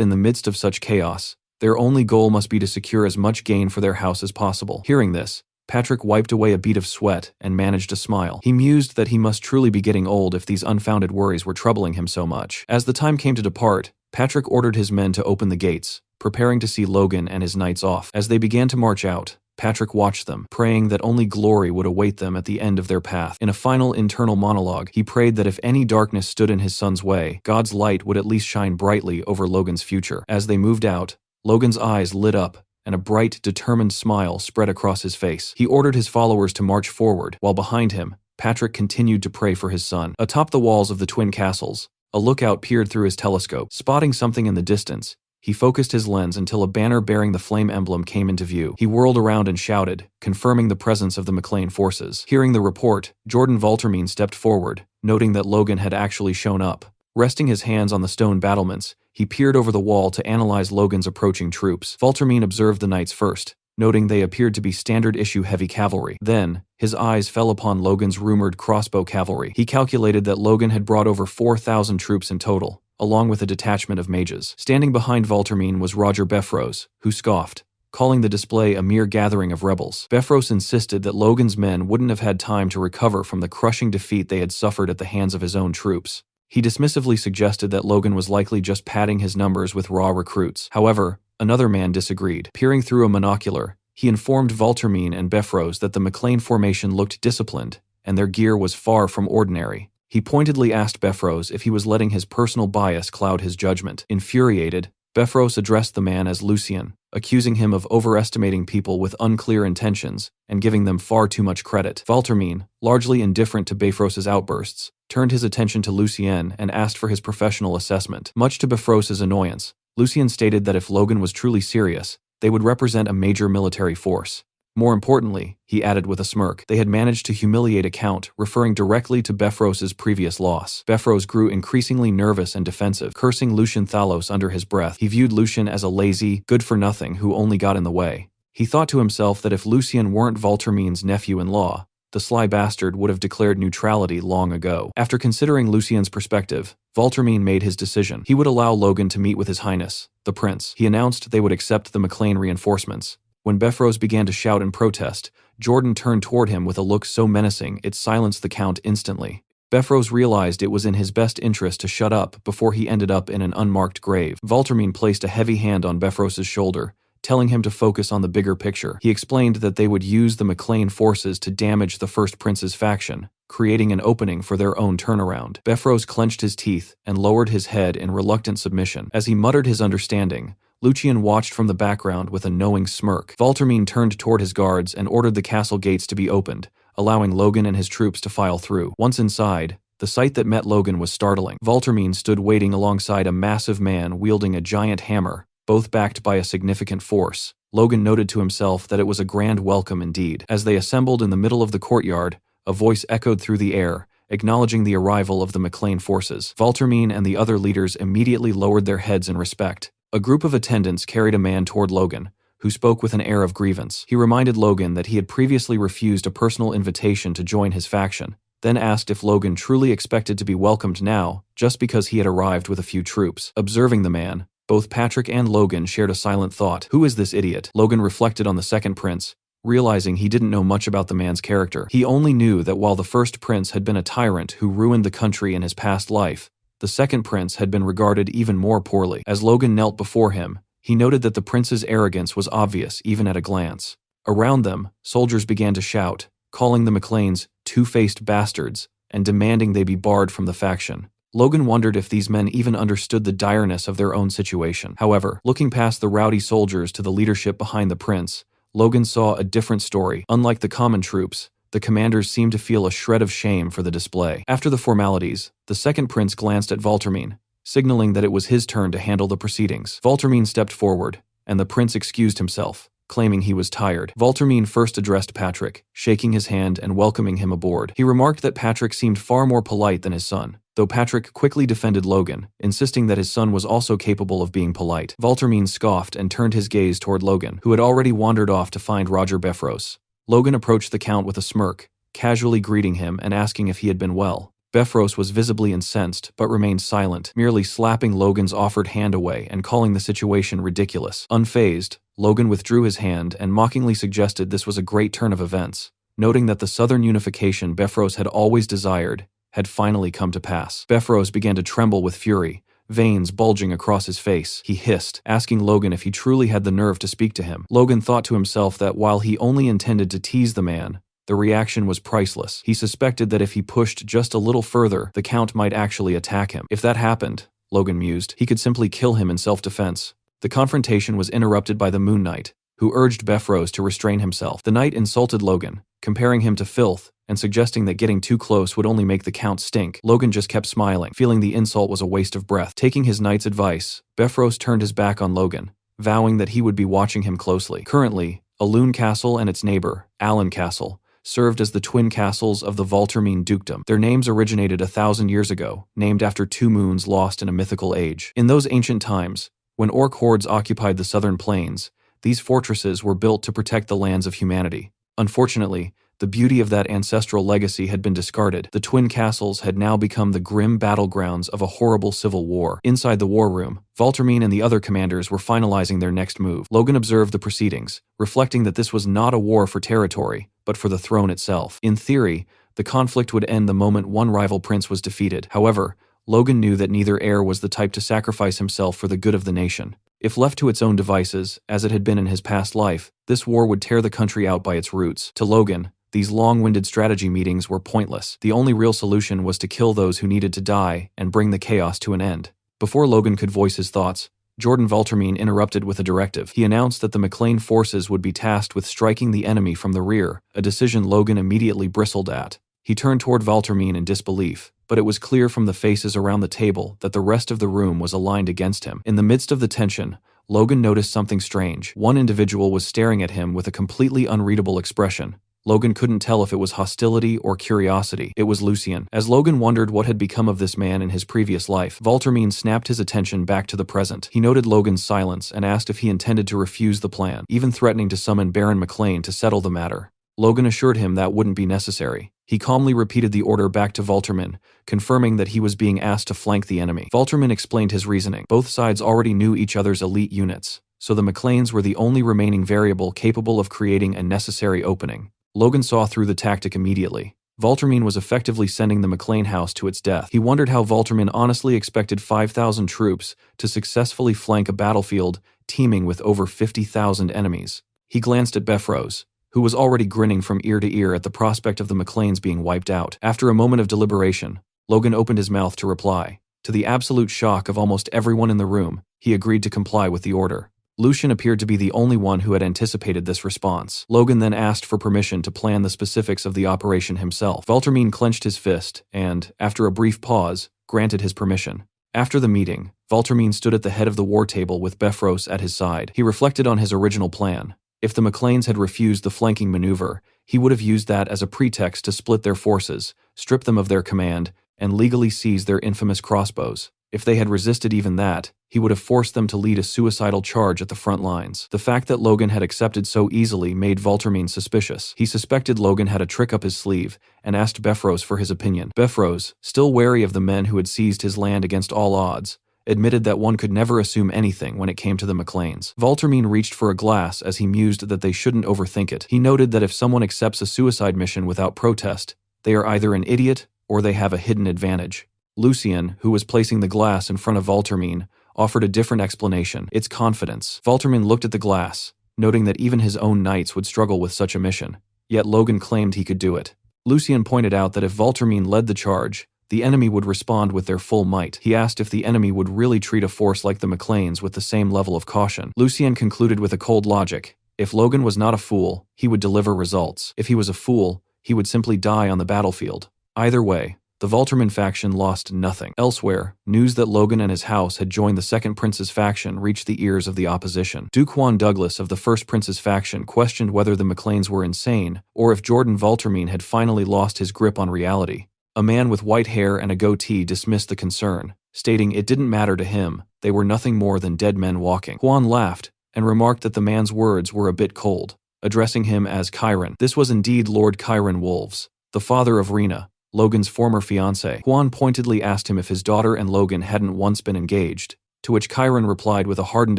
in the midst of such chaos, Their only goal must be to secure as much gain for their house as possible. Hearing this, Patrick wiped away a bead of sweat and managed to smile. He mused that he must truly be getting old if these unfounded worries were troubling him so much. As the time came to depart, Patrick ordered his men to open the gates, preparing to see Logan and his knights off. As they began to march out, Patrick watched them, praying that only glory would await them at the end of their path. In a final internal monologue, he prayed that if any darkness stood in his son's way, God's light would at least shine brightly over Logan's future. As they moved out, Logan's eyes lit up, and a bright, determined smile spread across his face. He ordered his followers to march forward, while behind him, Patrick continued to pray for his son. Atop the walls of the twin castles, a lookout peered through his telescope. Spotting something in the distance, he focused his lens until a banner bearing the flame emblem came into view. He whirled around and shouted, confirming the presence of the McLean forces. Hearing the report, Jordan Valtermine stepped forward, noting that Logan had actually shown up. Resting his hands on the stone battlements, he peered over the wall to analyze Logan's approaching troops. Valtermine observed the knights first, noting they appeared to be standard-issue heavy cavalry. Then, his eyes fell upon Logan's rumored crossbow cavalry. He calculated that Logan had brought over 4,000 troops in total, along with a detachment of mages. Standing behind Valtermine was Roger Beffrose, who scoffed, calling the display a mere gathering of rebels. Beffrose insisted that Logan's men wouldn't have had time to recover from the crushing defeat they had suffered at the hands of his own troops. He dismissively suggested that Logan was likely just padding his numbers with raw recruits. However, another man disagreed. Peering through a monocular, he informed Valtermine and Beffrose that the McLean formation looked disciplined, and their gear was far from ordinary. He pointedly asked Beffrose if he was letting his personal bias cloud his judgment. Infuriated, Beffrose addressed the man as Lucien, accusing him of overestimating people with unclear intentions and giving them far too much credit. Valtermine, largely indifferent to Beffrose's outbursts, turned his attention to Lucien and asked for his professional assessment. Much to Beffrose's annoyance, Lucien stated that if Logan was truly serious, they would represent a major military force. More importantly, he added with a smirk, they had managed to humiliate a count, referring directly to Beffrose's previous loss. Beffrose grew increasingly nervous and defensive, cursing Lucien Thalos under his breath. He viewed Lucien as a lazy, good-for-nothing who only got in the way. He thought to himself that if Lucien weren't Valtermine's nephew-in-law, the sly bastard would have declared neutrality long ago. After considering Lucien's perspective, Valtermine made his decision. He would allow Logan to meet with His Highness, the Prince. He announced they would accept the McLean reinforcements. When Beffrose began to shout in protest, Jordan turned toward him with a look so menacing it silenced the Count instantly. Beffrose realized it was in his best interest to shut up before he ended up in an unmarked grave. Valtermine placed a heavy hand on Beffrose's shoulder, telling him to focus on the bigger picture. He explained that they would use the McLean forces to damage the First Prince's faction, creating an opening for their own turnaround. Beffrose clenched his teeth and lowered his head in reluctant submission. As he muttered his understanding, Lucien watched from the background with a knowing smirk. Valtermine turned toward his guards and ordered the castle gates to be opened, allowing Logan and his troops to file through. Once inside, the sight that met Logan was startling. Valtermine stood waiting alongside a massive man wielding a giant hammer, both backed by a significant force. Logan noted to himself that it was a grand welcome indeed. As they assembled in the middle of the courtyard, a voice echoed through the air, acknowledging the arrival of the McLean forces. Valtermine and the other leaders immediately lowered their heads in respect. A group of attendants carried a man toward Logan, who spoke with an air of grievance. He reminded Logan that he had previously refused a personal invitation to join his faction, then asked if Logan truly expected to be welcomed now, just because he had arrived with a few troops. Observing the man, both Patrick and Logan shared a silent thought. Who is this idiot? Logan reflected on the second prince, realizing he didn't know much about the man's character. He only knew that while the first prince had been a tyrant who ruined the country in his past life, the second prince had been regarded even more poorly. As Logan knelt before him, he noted that the prince's arrogance was obvious even at a glance. Around them, soldiers began to shout, calling the McLeans two-faced bastards and demanding they be barred from the faction. Logan wondered if these men even understood the direness of their own situation. However, looking past the rowdy soldiers to the leadership behind the prince, Logan saw a different story. Unlike the common troops, the commanders seemed to feel a shred of shame for the display. After the formalities, the second prince glanced at Valtermine, signaling that it was his turn to handle the proceedings. Valtermine stepped forward, and the prince excused himself, claiming he was tired. Valtermine first addressed Patrick, shaking his hand and welcoming him aboard. He remarked that Patrick seemed far more polite than his son, though Patrick quickly defended Logan, insisting that his son was also capable of being polite. Valtermine scoffed and turned his gaze toward Logan, who had already wandered off to find Roger Beffrose. Logan approached the Count with a smirk, casually greeting him and asking if he had been well. Befros was visibly incensed, but remained silent, merely slapping Logan's offered hand away and calling the situation ridiculous. Unfazed, Logan withdrew his hand and mockingly suggested this was a great turn of events, noting that the southern unification Befros had always desired had finally come to pass. Befros began to tremble with fury, veins bulging across his face. He hissed, asking Logan if he truly had the nerve to speak to him. Logan thought to himself that while he only intended to tease the man, the reaction was priceless. He suspected that if he pushed just a little further, the Count might actually attack him. If that happened, Logan mused, he could simply kill him in self-defense. The confrontation was interrupted by the Moon Knight, who urged Befros to restrain himself. The knight insulted Logan, comparing him to filth, and suggesting that getting too close would only make the Count stink. Logan just kept smiling, feeling the insult was a waste of breath. Taking his knight's advice, Befros turned his back on Logan, vowing that he would be watching him closely. Currently, Alun Castle and its neighbor, Allen Castle, served as the twin castles of the Valtermine dukedom. Their names originated 1,000 years ago, named after two moons lost in a mythical age. In those ancient times, when orc hordes occupied the southern plains, these fortresses were built to protect the lands of humanity. Unfortunately, the beauty of that ancestral legacy had been discarded. The twin castles had now become the grim battlegrounds of a horrible civil war. Inside the war room, Valtermine and the other commanders were finalizing their next move. Logan observed the proceedings, reflecting that this was not a war for territory, but for the throne itself. In theory, the conflict would end the moment one rival prince was defeated. However, Logan knew that neither heir was the type to sacrifice himself for the good of the nation. If left to its own devices, as it had been in his past life, this war would tear the country out by its roots. To Logan, these long-winded strategy meetings were pointless. The only real solution was to kill those who needed to die and bring the chaos to an end. Before Logan could voice his thoughts, Jordan Valtermine interrupted with a directive. He announced that the McLean forces would be tasked with striking the enemy from the rear, a decision Logan immediately bristled at. He turned toward Valtermine in disbelief, but it was clear from the faces around the table that the rest of the room was aligned against him. In the midst of the tension, Logan noticed something strange. One individual was staring at him with a completely unreadable expression. Logan couldn't tell if it was hostility or curiosity. It was Lucien. As Logan wondered what had become of this man in his previous life, Valtermine snapped his attention back to the present. He noted Logan's silence and asked if he intended to refuse the plan, even threatening to summon Baron McLean to settle the matter. Logan assured him that wouldn't be necessary. He calmly repeated the order back to Valtermine, confirming that he was being asked to flank the enemy. Valtermine explained his reasoning. Both sides already knew each other's elite units, so the McLeans were the only remaining variable capable of creating a necessary opening. Logan saw through the tactic immediately. Valtermine was effectively sending the McLean house to its death. He wondered how Valtermine honestly expected 5,000 troops to successfully flank a battlefield teeming with over 50,000 enemies. He glanced at Befros, who was already grinning from ear to ear at the prospect of the McLeans being wiped out. After a moment of deliberation, Logan opened his mouth to reply. To the absolute shock of almost everyone in the room, he agreed to comply with the order. Lucien appeared to be the only one who had anticipated this response. Logan then asked for permission to plan the specifics of the operation himself. Valtermine clenched his fist and, after a brief pause, granted his permission. After the meeting, Valtermine stood at the head of the war table with Befros at his side. He reflected on his original plan. If the McLeans had refused the flanking maneuver, he would have used that as a pretext to split their forces, strip them of their command, and legally seize their infamous crossbows. If they had resisted even that, he would have forced them to lead a suicidal charge at the front lines. The fact that Logan had accepted so easily made Valtermine suspicious. He suspected Logan had a trick up his sleeve and asked Befros for his opinion. Befros, still wary of the men who had seized his land against all odds, admitted that one could never assume anything when it came to the McLeans. Valtermine reached for a glass as he mused that they shouldn't overthink it. He noted that if someone accepts a suicide mission without protest, they are either an idiot or they have a hidden advantage. Lucien, who was placing the glass in front of Valtermine, offered a different explanation. It's confidence. Valtermine looked at the glass, noting that even his own knights would struggle with such a mission. Yet Logan claimed he could do it. Lucien pointed out that if Valtermine led the charge, the enemy would respond with their full might. He asked if the enemy would really treat a force like the McLeans with the same level of caution. Lucien concluded with a cold logic. If Logan was not a fool, he would deliver results. If he was a fool, he would simply die on the battlefield. Either way, the Valtermine faction lost nothing. Elsewhere, news that Logan and his house had joined the Second Prince's faction reached the ears of the opposition. Duke Juan Douglas of the First Prince's faction questioned whether the McLeans were insane or if Jordan Valtermine had finally lost his grip on reality. A man with white hair and a goatee dismissed the concern, stating it didn't matter to him, they were nothing more than dead men walking. Juan laughed and remarked that the man's words were a bit cold, addressing him as Chiron. This was indeed Lord Chiron Wolves, the father of Rena, Logan's former fiancée. Huan pointedly asked him if his daughter and Logan hadn't once been engaged, to which Chiron replied with a hardened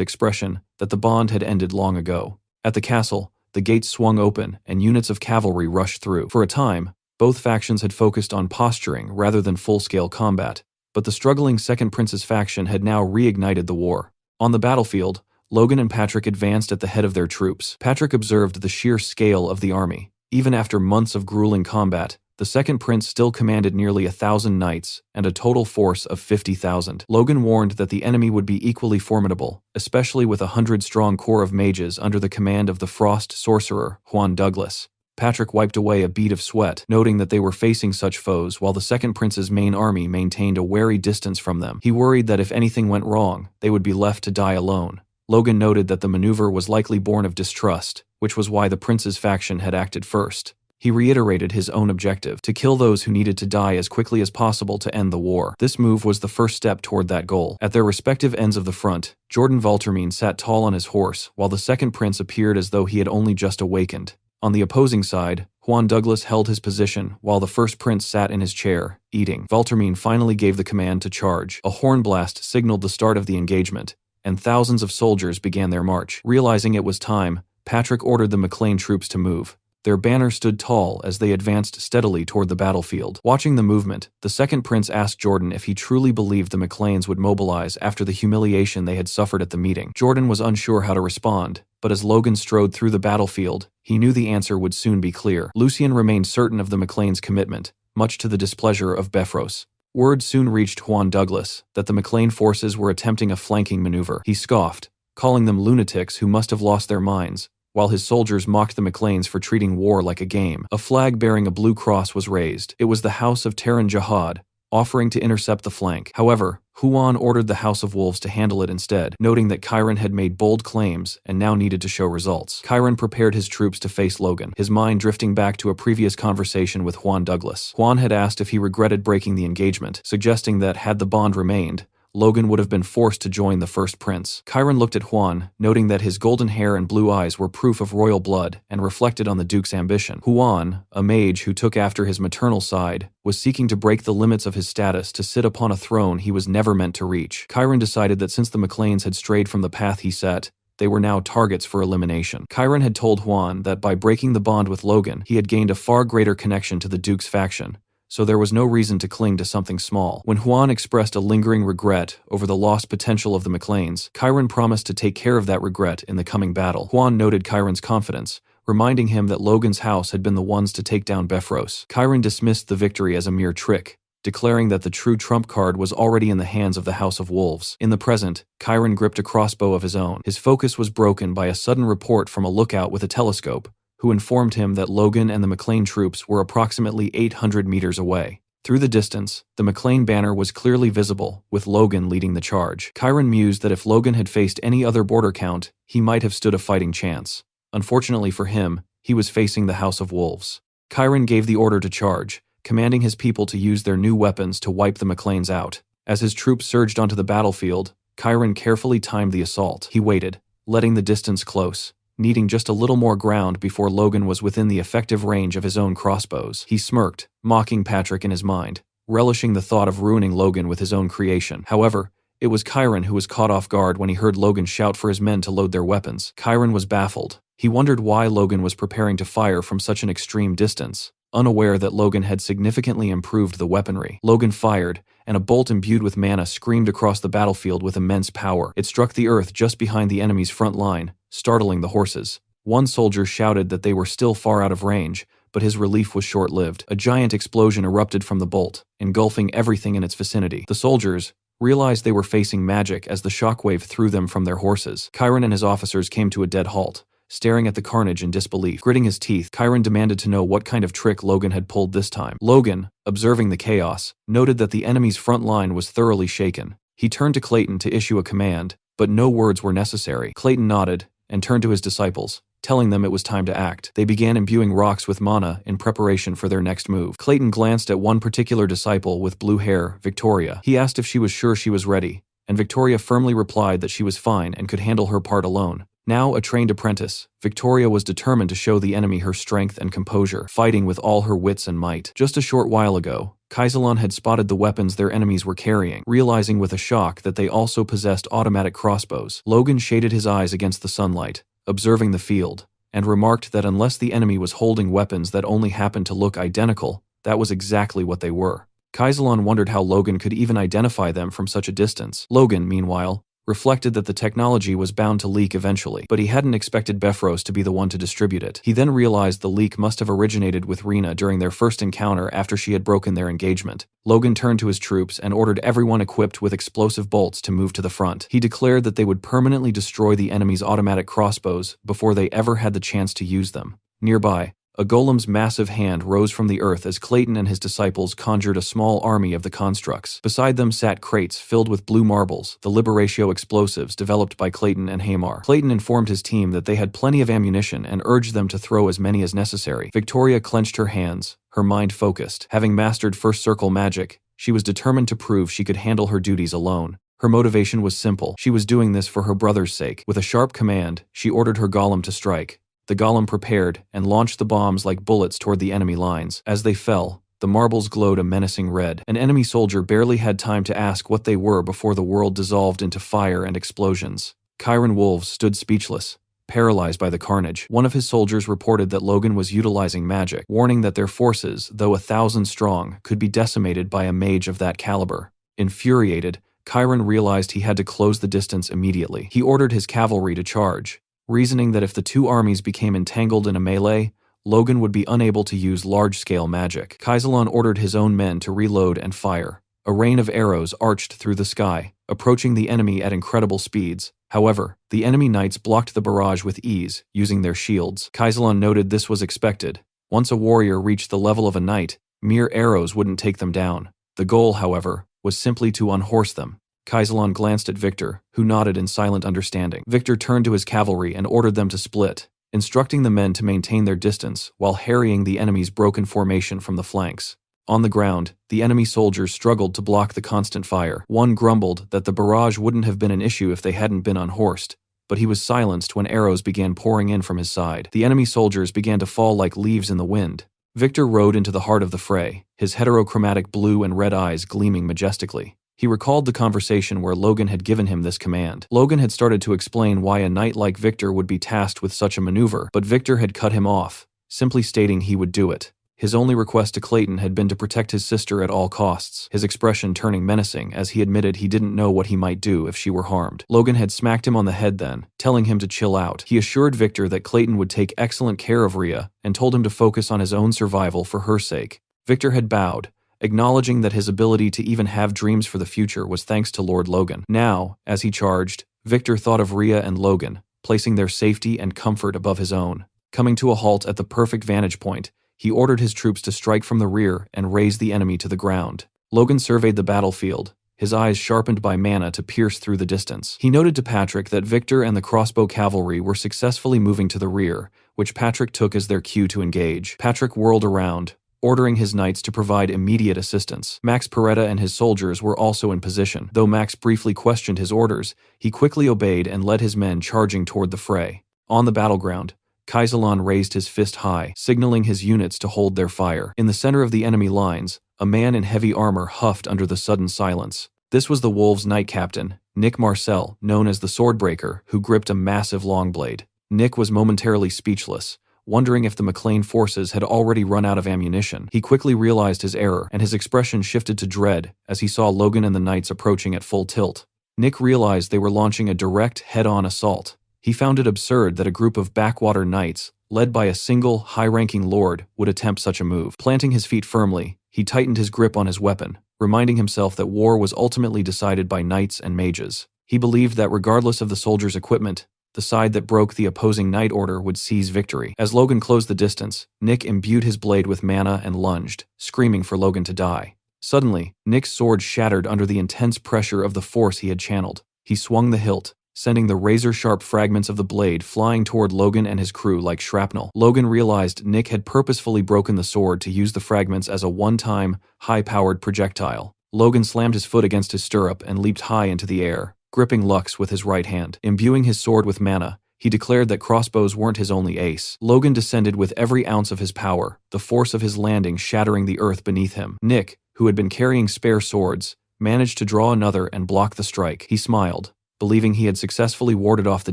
expression that the bond had ended long ago. At the castle, the gates swung open and units of cavalry rushed through. For a time, both factions had focused on posturing rather than full-scale combat, but the struggling Second Prince's faction had now reignited the war. On the battlefield, Logan and Patrick advanced at the head of their troops. Patrick observed the sheer scale of the army. Even after months of grueling combat, the Second Prince still commanded nearly 1,000 knights and a total force of 50,000. Logan warned that the enemy would be equally formidable, especially with a 100-strong corps of mages under the command of the Frost sorcerer, Juan Douglas. Patrick wiped away a bead of sweat, noting that they were facing such foes while the Second Prince's main army maintained a wary distance from them. He worried that if anything went wrong, they would be left to die alone. Logan noted that the maneuver was likely born of distrust, which was why the prince's faction had acted first. He reiterated his own objective, to kill those who needed to die as quickly as possible to end the war. This move was the first step toward that goal. At their respective ends of the front, Jordan Valtermine sat tall on his horse, while the Second Prince appeared as though he had only just awakened. On the opposing side, Juan Douglas held his position while the First Prince sat in his chair, eating. Valtermine finally gave the command to charge. A horn blast signaled the start of the engagement, and thousands of soldiers began their march. Realizing it was time, Patrick ordered the McLean troops to move. Their banner stood tall as they advanced steadily toward the battlefield. Watching the movement, the Second Prince asked Jordan if he truly believed the McLeans would mobilize after the humiliation they had suffered at the meeting. Jordan was unsure how to respond, but as Logan strode through the battlefield, he knew the answer would soon be clear. Lucien remained certain of the McLeans' commitment, much to the displeasure of Befros. Word soon reached Juan Douglas that the McLean forces were attempting a flanking maneuver. He scoffed, calling them lunatics who must have lost their minds, while his soldiers mocked the McLeans for treating war like a game. A flag bearing a blue cross was raised. It was the House of Terran Jihad, offering to intercept the flank. However, Huan ordered the House of Wolves to handle it instead, noting that Chiron had made bold claims and now needed to show results. Chiron prepared his troops to face Logan, his mind drifting back to a previous conversation with Juan Douglas. Juan had asked if he regretted breaking the engagement, suggesting that had the bond remained, Logan would have been forced to join the First Prince. Chiron looked at Juan, noting that his golden hair and blue eyes were proof of royal blood and reflected on the Duke's ambition. Huan, a mage who took after his maternal side, was seeking to break the limits of his status to sit upon a throne he was never meant to reach. Chiron decided that since the McLeans had strayed from the path he set, they were now targets for elimination. Chiron had told Juan that by breaking the bond with Logan, he had gained a far greater connection to the Duke's faction, so there was no reason to cling to something small. When Juan expressed a lingering regret over the lost potential of the McLeans, Chiron promised to take care of that regret in the coming battle. Juan noted Chiron's confidence, reminding him that Logan's house had been the ones to take down Befros. Chiron dismissed the victory as a mere trick, declaring that the true trump card was already in the hands of the House of Wolves. In the present, Chiron gripped a crossbow of his own. His focus was broken by a sudden report from a lookout with a telescope, who informed him that Logan and the McLean troops were approximately 800 meters away. Through the distance, the McLean banner was clearly visible, with Logan leading the charge. Chiron mused that if Logan had faced any other border count, he might have stood a fighting chance. Unfortunately for him, he was facing the House of Wolves. Chiron gave the order to charge, commanding his people to use their new weapons to wipe the McLeans out. As his troops surged onto the battlefield, Chiron carefully timed the assault. He waited, letting the distance close, needing just a little more ground before Logan was within the effective range of his own crossbows. He smirked, mocking Patrick in his mind, relishing the thought of ruining Logan with his own creation. However, it was Chiron who was caught off guard when he heard Logan shout for his men to load their weapons. Chiron was baffled. He wondered why Logan was preparing to fire from such an extreme distance, unaware that Logan had significantly improved the weaponry. Logan fired, and a bolt imbued with mana screamed across the battlefield with immense power. It struck the earth just behind the enemy's front line, startling the horses. One soldier shouted that they were still far out of range, but his relief was short-lived. A giant explosion erupted from the bolt, engulfing everything in its vicinity. The soldiers realized they were facing magic as the shockwave threw them from their horses. Chiron and his officers came to a dead halt, staring at the carnage in disbelief. Gritting his teeth, Chiron demanded to know what kind of trick Logan had pulled this time. Logan, observing the chaos, noted that the enemy's front line was thoroughly shaken. He turned to Clayton to issue a command, but no words were necessary. Clayton nodded and turned to his disciples, telling them it was time to act. They began imbuing rocks with mana in preparation for their next move. Clayton glanced at one particular disciple with blue hair, Victoria. He asked if she was sure she was ready, and Victoria firmly replied that she was fine and could handle her part alone. Now a trained apprentice, Victoria was determined to show the enemy her strength and composure, fighting with all her wits and might. Just a short while ago, Kaisalon had spotted the weapons their enemies were carrying, realizing with a shock that they also possessed automatic crossbows. Logan shaded his eyes against the sunlight, observing the field, and remarked that unless the enemy was holding weapons that only happened to look identical, that was exactly what they were. Kaisalon wondered how Logan could even identify them from such a distance. Logan, meanwhile, reflected that the technology was bound to leak eventually, but he hadn't expected Befros to be the one to distribute it. He then realized the leak must have originated with Rena during their first encounter after she had broken their engagement. Logan turned to his troops and ordered everyone equipped with explosive bolts to move to the front. He declared that they would permanently destroy the enemy's automatic crossbows before they ever had the chance to use them. Nearby, a golem's massive hand rose from the earth as Clayton and his disciples conjured a small army of the constructs. Beside them sat crates filled with blue marbles, the Liberatio explosives developed by Clayton and Hamar. Clayton informed his team that they had plenty of ammunition and urged them to throw as many as necessary. Victoria clenched her hands, her mind focused. Having mastered First Circle magic, she was determined to prove she could handle her duties alone. Her motivation was simple. She was doing this for her brother's sake. With a sharp command, she ordered her golem to strike. The golem prepared and launched the bombs like bullets toward the enemy lines. As they fell, the marbles glowed a menacing red. An enemy soldier barely had time to ask what they were before the world dissolved into fire and explosions. Chiron Wolves stood speechless, paralyzed by the carnage. One of his soldiers reported that Logan was utilizing magic, warning that their forces, though 1,000 strong, could be decimated by a mage of that caliber. Infuriated, Chiron realized he had to close the distance immediately. He ordered his cavalry to charge, reasoning that if the two armies became entangled in a melee, Logan would be unable to use large-scale magic. Kaisalon ordered his own men to reload and fire. A rain of arrows arched through the sky, approaching the enemy at incredible speeds. However, the enemy knights blocked the barrage with ease, using their shields. Kaisalon noted this was expected. Once a warrior reached the level of a knight, mere arrows wouldn't take them down. The goal, however, was simply to unhorse them. Kaisalon glanced at Victor, who nodded in silent understanding. Victor turned to his cavalry and ordered them to split, instructing the men to maintain their distance while harrying the enemy's broken formation from the flanks. On the ground, the enemy soldiers struggled to block the constant fire. One grumbled that the barrage wouldn't have been an issue if they hadn't been unhorsed, but he was silenced when arrows began pouring in from his side. The enemy soldiers began to fall like leaves in the wind. Victor rode into the heart of the fray, his heterochromatic blue and red eyes gleaming majestically. He recalled the conversation where Logan had given him this command. Logan had started to explain why a knight like Victor would be tasked with such a maneuver, but Victor had cut him off, simply stating he would do it. His only request to Clayton had been to protect his sister at all costs, his expression turning menacing as he admitted he didn't know what he might do if she were harmed. Logan had smacked him on the head then, telling him to chill out. He assured Victor that Clayton would take excellent care of Rhea and told him to focus on his own survival for her sake. Victor had bowed, acknowledging that his ability to even have dreams for the future was thanks to Lord Logan. Now, as he charged, Victor thought of Rhea and Logan, placing their safety and comfort above his own. Coming to a halt at the perfect vantage point, he ordered his troops to strike from the rear and raze the enemy to the ground. Logan surveyed the battlefield, his eyes sharpened by mana to pierce through the distance. He noted to Patrick that Victor and the crossbow cavalry were successfully moving to the rear, which Patrick took as their cue to engage. Patrick whirled around, ordering his knights to provide immediate assistance. Max Peretta and his soldiers were also in position. Though Max briefly questioned his orders, he quickly obeyed and led his men charging toward the fray. On the battleground, Kaisalon raised his fist high, signaling his units to hold their fire. In the center of the enemy lines, a man in heavy armor huffed under the sudden silence. This was the Wolves' knight captain, Nick Marcel, known as the Swordbreaker, who gripped a massive long blade. Nick was momentarily speechless, wondering if the McLean forces had already run out of ammunition. He quickly realized his error, and his expression shifted to dread as he saw Logan and the knights approaching at full tilt. Nick realized they were launching a direct, head-on assault. He found it absurd that a group of backwater knights, led by a single, high-ranking lord, would attempt such a move. Planting his feet firmly, he tightened his grip on his weapon, reminding himself that war was ultimately decided by knights and mages. He believed that regardless of the soldiers' equipment, the side that broke the opposing knight order would seize victory. As Logan closed the distance, Nick imbued his blade with mana and lunged, screaming for Logan to die. Suddenly, Nick's sword shattered under the intense pressure of the force he had channeled. He swung the hilt, sending the razor-sharp fragments of the blade flying toward Logan and his crew like shrapnel. Logan realized Nick had purposefully broken the sword to use the fragments as a one-time, high-powered projectile. Logan slammed his foot against his stirrup and leaped high into the air, gripping Lux with his right hand. Imbuing his sword with mana, He declared that crossbows weren't his only ace. Logan descended with every ounce of his power, the force of his landing shattering the earth beneath him. Nick, who had been carrying spare swords, managed to draw another and block the strike. He smiled, believing he had successfully warded off the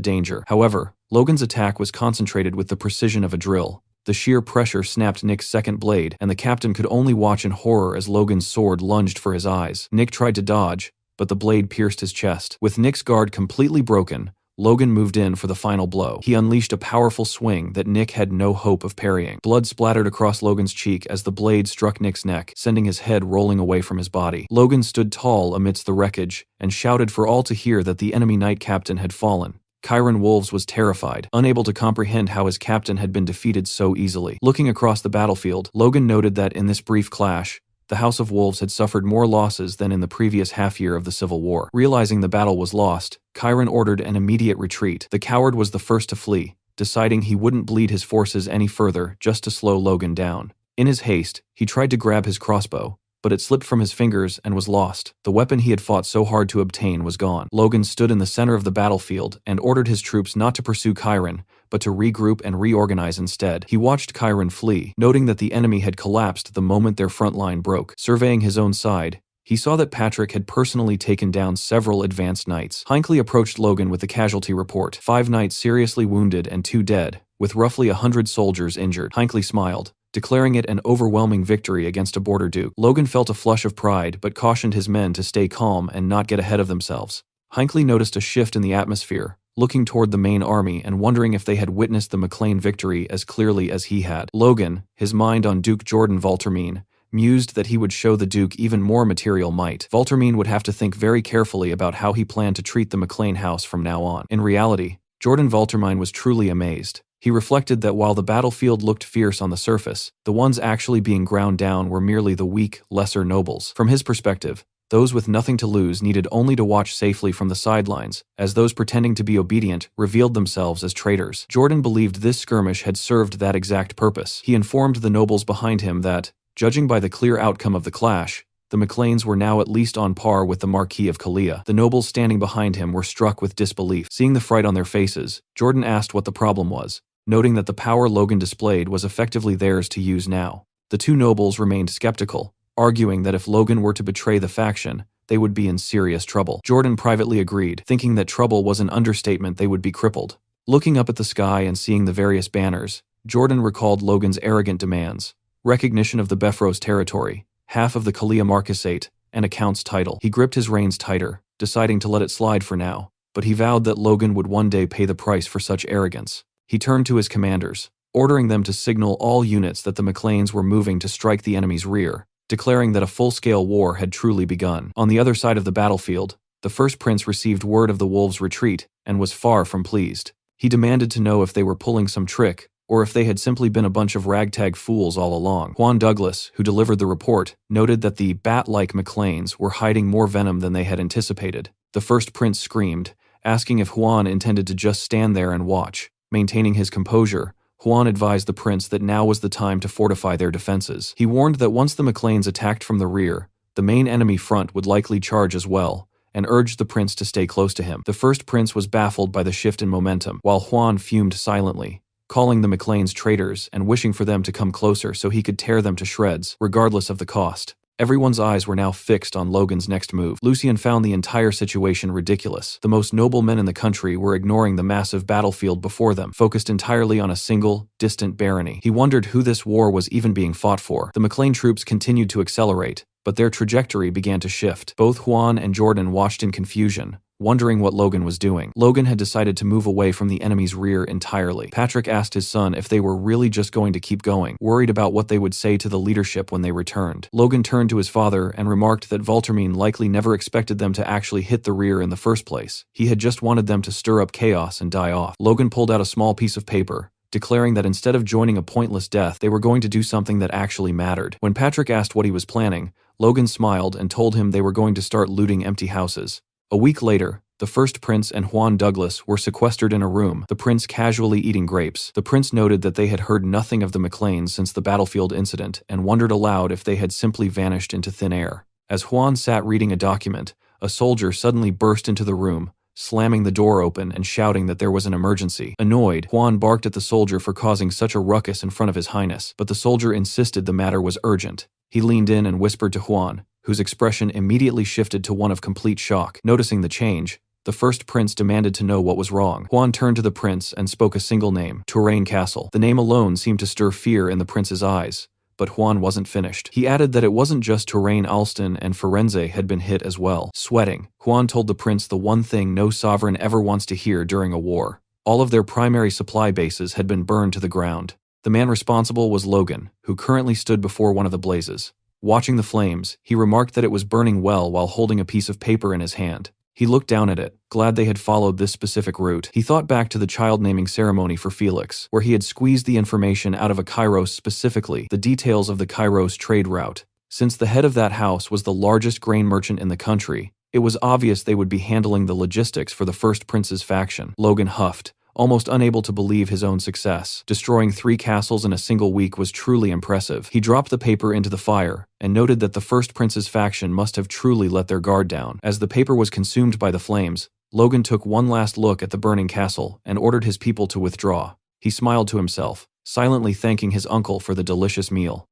danger. However, Logan's attack was concentrated with the precision of a drill. The sheer pressure snapped Nick's second blade, and the captain could only watch in horror as Logan's sword lunged for his eyes. Nick tried to dodge, but the blade pierced his chest. With Nick's guard completely broken, Logan moved in for the final blow. He unleashed a powerful swing that Nick had no hope of parrying. Blood splattered across Logan's cheek as the blade struck Nick's neck, sending his head rolling away from his body. Logan stood tall amidst the wreckage and shouted for all to hear that the enemy knight captain had fallen. Chiron Wolves was terrified, unable to comprehend how his captain had been defeated so easily. Looking across the battlefield, Logan noted that in this brief clash, the House of Wolves had suffered more losses than in the previous half-year of the Civil War. Realizing the battle was lost, Chiron ordered an immediate retreat. The coward was the first to flee, deciding he wouldn't bleed his forces any further just to slow Logan down. In his haste, he tried to grab his crossbow, but it slipped from his fingers and was lost. The weapon he had fought so hard to obtain was gone. Logan stood in the center of the battlefield and ordered his troops not to pursue Chiron, but to regroup and reorganize instead. He watched Chiron flee, noting that the enemy had collapsed the moment their front line broke. Surveying his own side, he saw that Patrick had personally taken down several advanced knights. Hinckley approached Logan with the casualty report: 5 knights seriously wounded and 2 dead, with roughly 100 soldiers injured. Hinckley smiled, declaring it an overwhelming victory against a border duke. Logan felt a flush of pride but cautioned his men to stay calm and not get ahead of themselves. Hinckley noticed a shift in the atmosphere, looking toward the main army and wondering if they had witnessed the McLean victory as clearly as he had. Logan, his mind on Duke Jordan Valtermine, mused that he would show the Duke even more material might. Valtermine would have to think very carefully about how he planned to treat the McLean house from now on. In reality, Jordan Valtermine was truly amazed. He reflected that while the battlefield looked fierce on the surface, the ones actually being ground down were merely the weak, lesser nobles. From his perspective, those with nothing to lose needed only to watch safely from the sidelines, as those pretending to be obedient revealed themselves as traitors. Jordan believed this skirmish had served that exact purpose. He informed the nobles behind him that, judging by the clear outcome of the clash, the McLeans were now at least on par with the Marquis of Kalia. The nobles standing behind him were struck with disbelief. Seeing the fright on their faces, Jordan asked what the problem was, noting that the power Logan displayed was effectively theirs to use now. The 2 nobles remained skeptical, arguing that if Logan were to betray the faction, they would be in serious trouble. Jordan privately agreed, thinking that trouble was an understatement. They would be crippled. Looking up at the sky and seeing the various banners, Jordan recalled Logan's arrogant demands: recognition of the Befros territory, half of the Kalia Marquisate, and a count's title. He gripped his reins tighter, deciding to let it slide for now, but he vowed that Logan would one day pay the price for such arrogance. He turned to his commanders, ordering them to signal all units that the McLeans were moving to strike the enemy's rear, declaring that a full-scale war had truly begun. On the other side of the battlefield, the first prince received word of the wolves' retreat and was far from pleased. He demanded to know if they were pulling some trick, or if they had simply been a bunch of ragtag fools all along. Juan Douglas, who delivered the report, noted that the bat-like McLeans were hiding more venom than they had anticipated. The first prince screamed, asking if Juan intended to just stand there and watch. Maintaining his composure, Juan advised the prince that now was the time to fortify their defenses. He warned that once the McLeans attacked from the rear, the main enemy front would likely charge as well, and urged the prince to stay close to him. The first prince was baffled by the shift in momentum, while Juan fumed silently, calling the McLeans traitors and wishing for them to come closer so he could tear them to shreds, regardless of the cost. Everyone's eyes were now fixed on Logan's next move. Lucien found the entire situation ridiculous. The most noble men in the country were ignoring the massive battlefield before them, focused entirely on a single, distant barony. He wondered who this war was even being fought for. The McLean troops continued to accelerate, but their trajectory began to shift. Both Juan and Jordan watched in confusion, wondering what Logan was doing. Logan had decided to move away from the enemy's rear entirely. Patrick asked his son if they were really just going to keep going, worried about what they would say to the leadership when they returned. Logan turned to his father and remarked that Valtermine likely never expected them to actually hit the rear in the first place. He had just wanted them to stir up chaos and die off. Logan pulled out a small piece of paper, declaring that instead of joining a pointless death, they were going to do something that actually mattered. When Patrick asked what he was planning, Logan smiled and told him they were going to start looting empty houses. A week later, the first prince and Juan Douglas were sequestered in a room, the prince casually eating grapes. The prince noted that they had heard nothing of the McLeans since the battlefield incident and wondered aloud if they had simply vanished into thin air. As Juan sat reading a document, a soldier suddenly burst into the room, slamming the door open and shouting that there was an emergency. Annoyed, Huan barked at the soldier for causing such a ruckus in front of His Highness, but the soldier insisted the matter was urgent. He leaned in and whispered to Huan, whose expression immediately shifted to one of complete shock. Noticing the change, the first prince demanded to know what was wrong. Huan turned to the prince and spoke a single name, Touraine Castle. The name alone seemed to stir fear in the prince's eyes. But Huan wasn't finished. He added that it wasn't just Touraine, Alston, and Firenze had been hit as well. Sweating, Huan told the prince the one thing no sovereign ever wants to hear during a war. All of their primary supply bases had been burned to the ground. The man responsible was Logan, who currently stood before one of the blazes. Watching the flames, he remarked that it was burning well while holding a piece of paper in his hand. He looked down at it, glad they had followed this specific route. He thought back to the child naming ceremony for Felix, where he had squeezed the information out of a Kairos, specifically the details of the Kairos trade route. Since the head of that house was the largest grain merchant in the country, it was obvious they would be handling the logistics for the First Prince's faction. Logan huffed, almost unable to believe his own success. Destroying 3 castles in a single week was truly impressive. He dropped the paper into the fire, and noted that the First Prince's faction must have truly let their guard down. As the paper was consumed by the flames, Logan took one last look at the burning castle and ordered his people to withdraw. He smiled to himself, silently thanking his uncle for the delicious meal.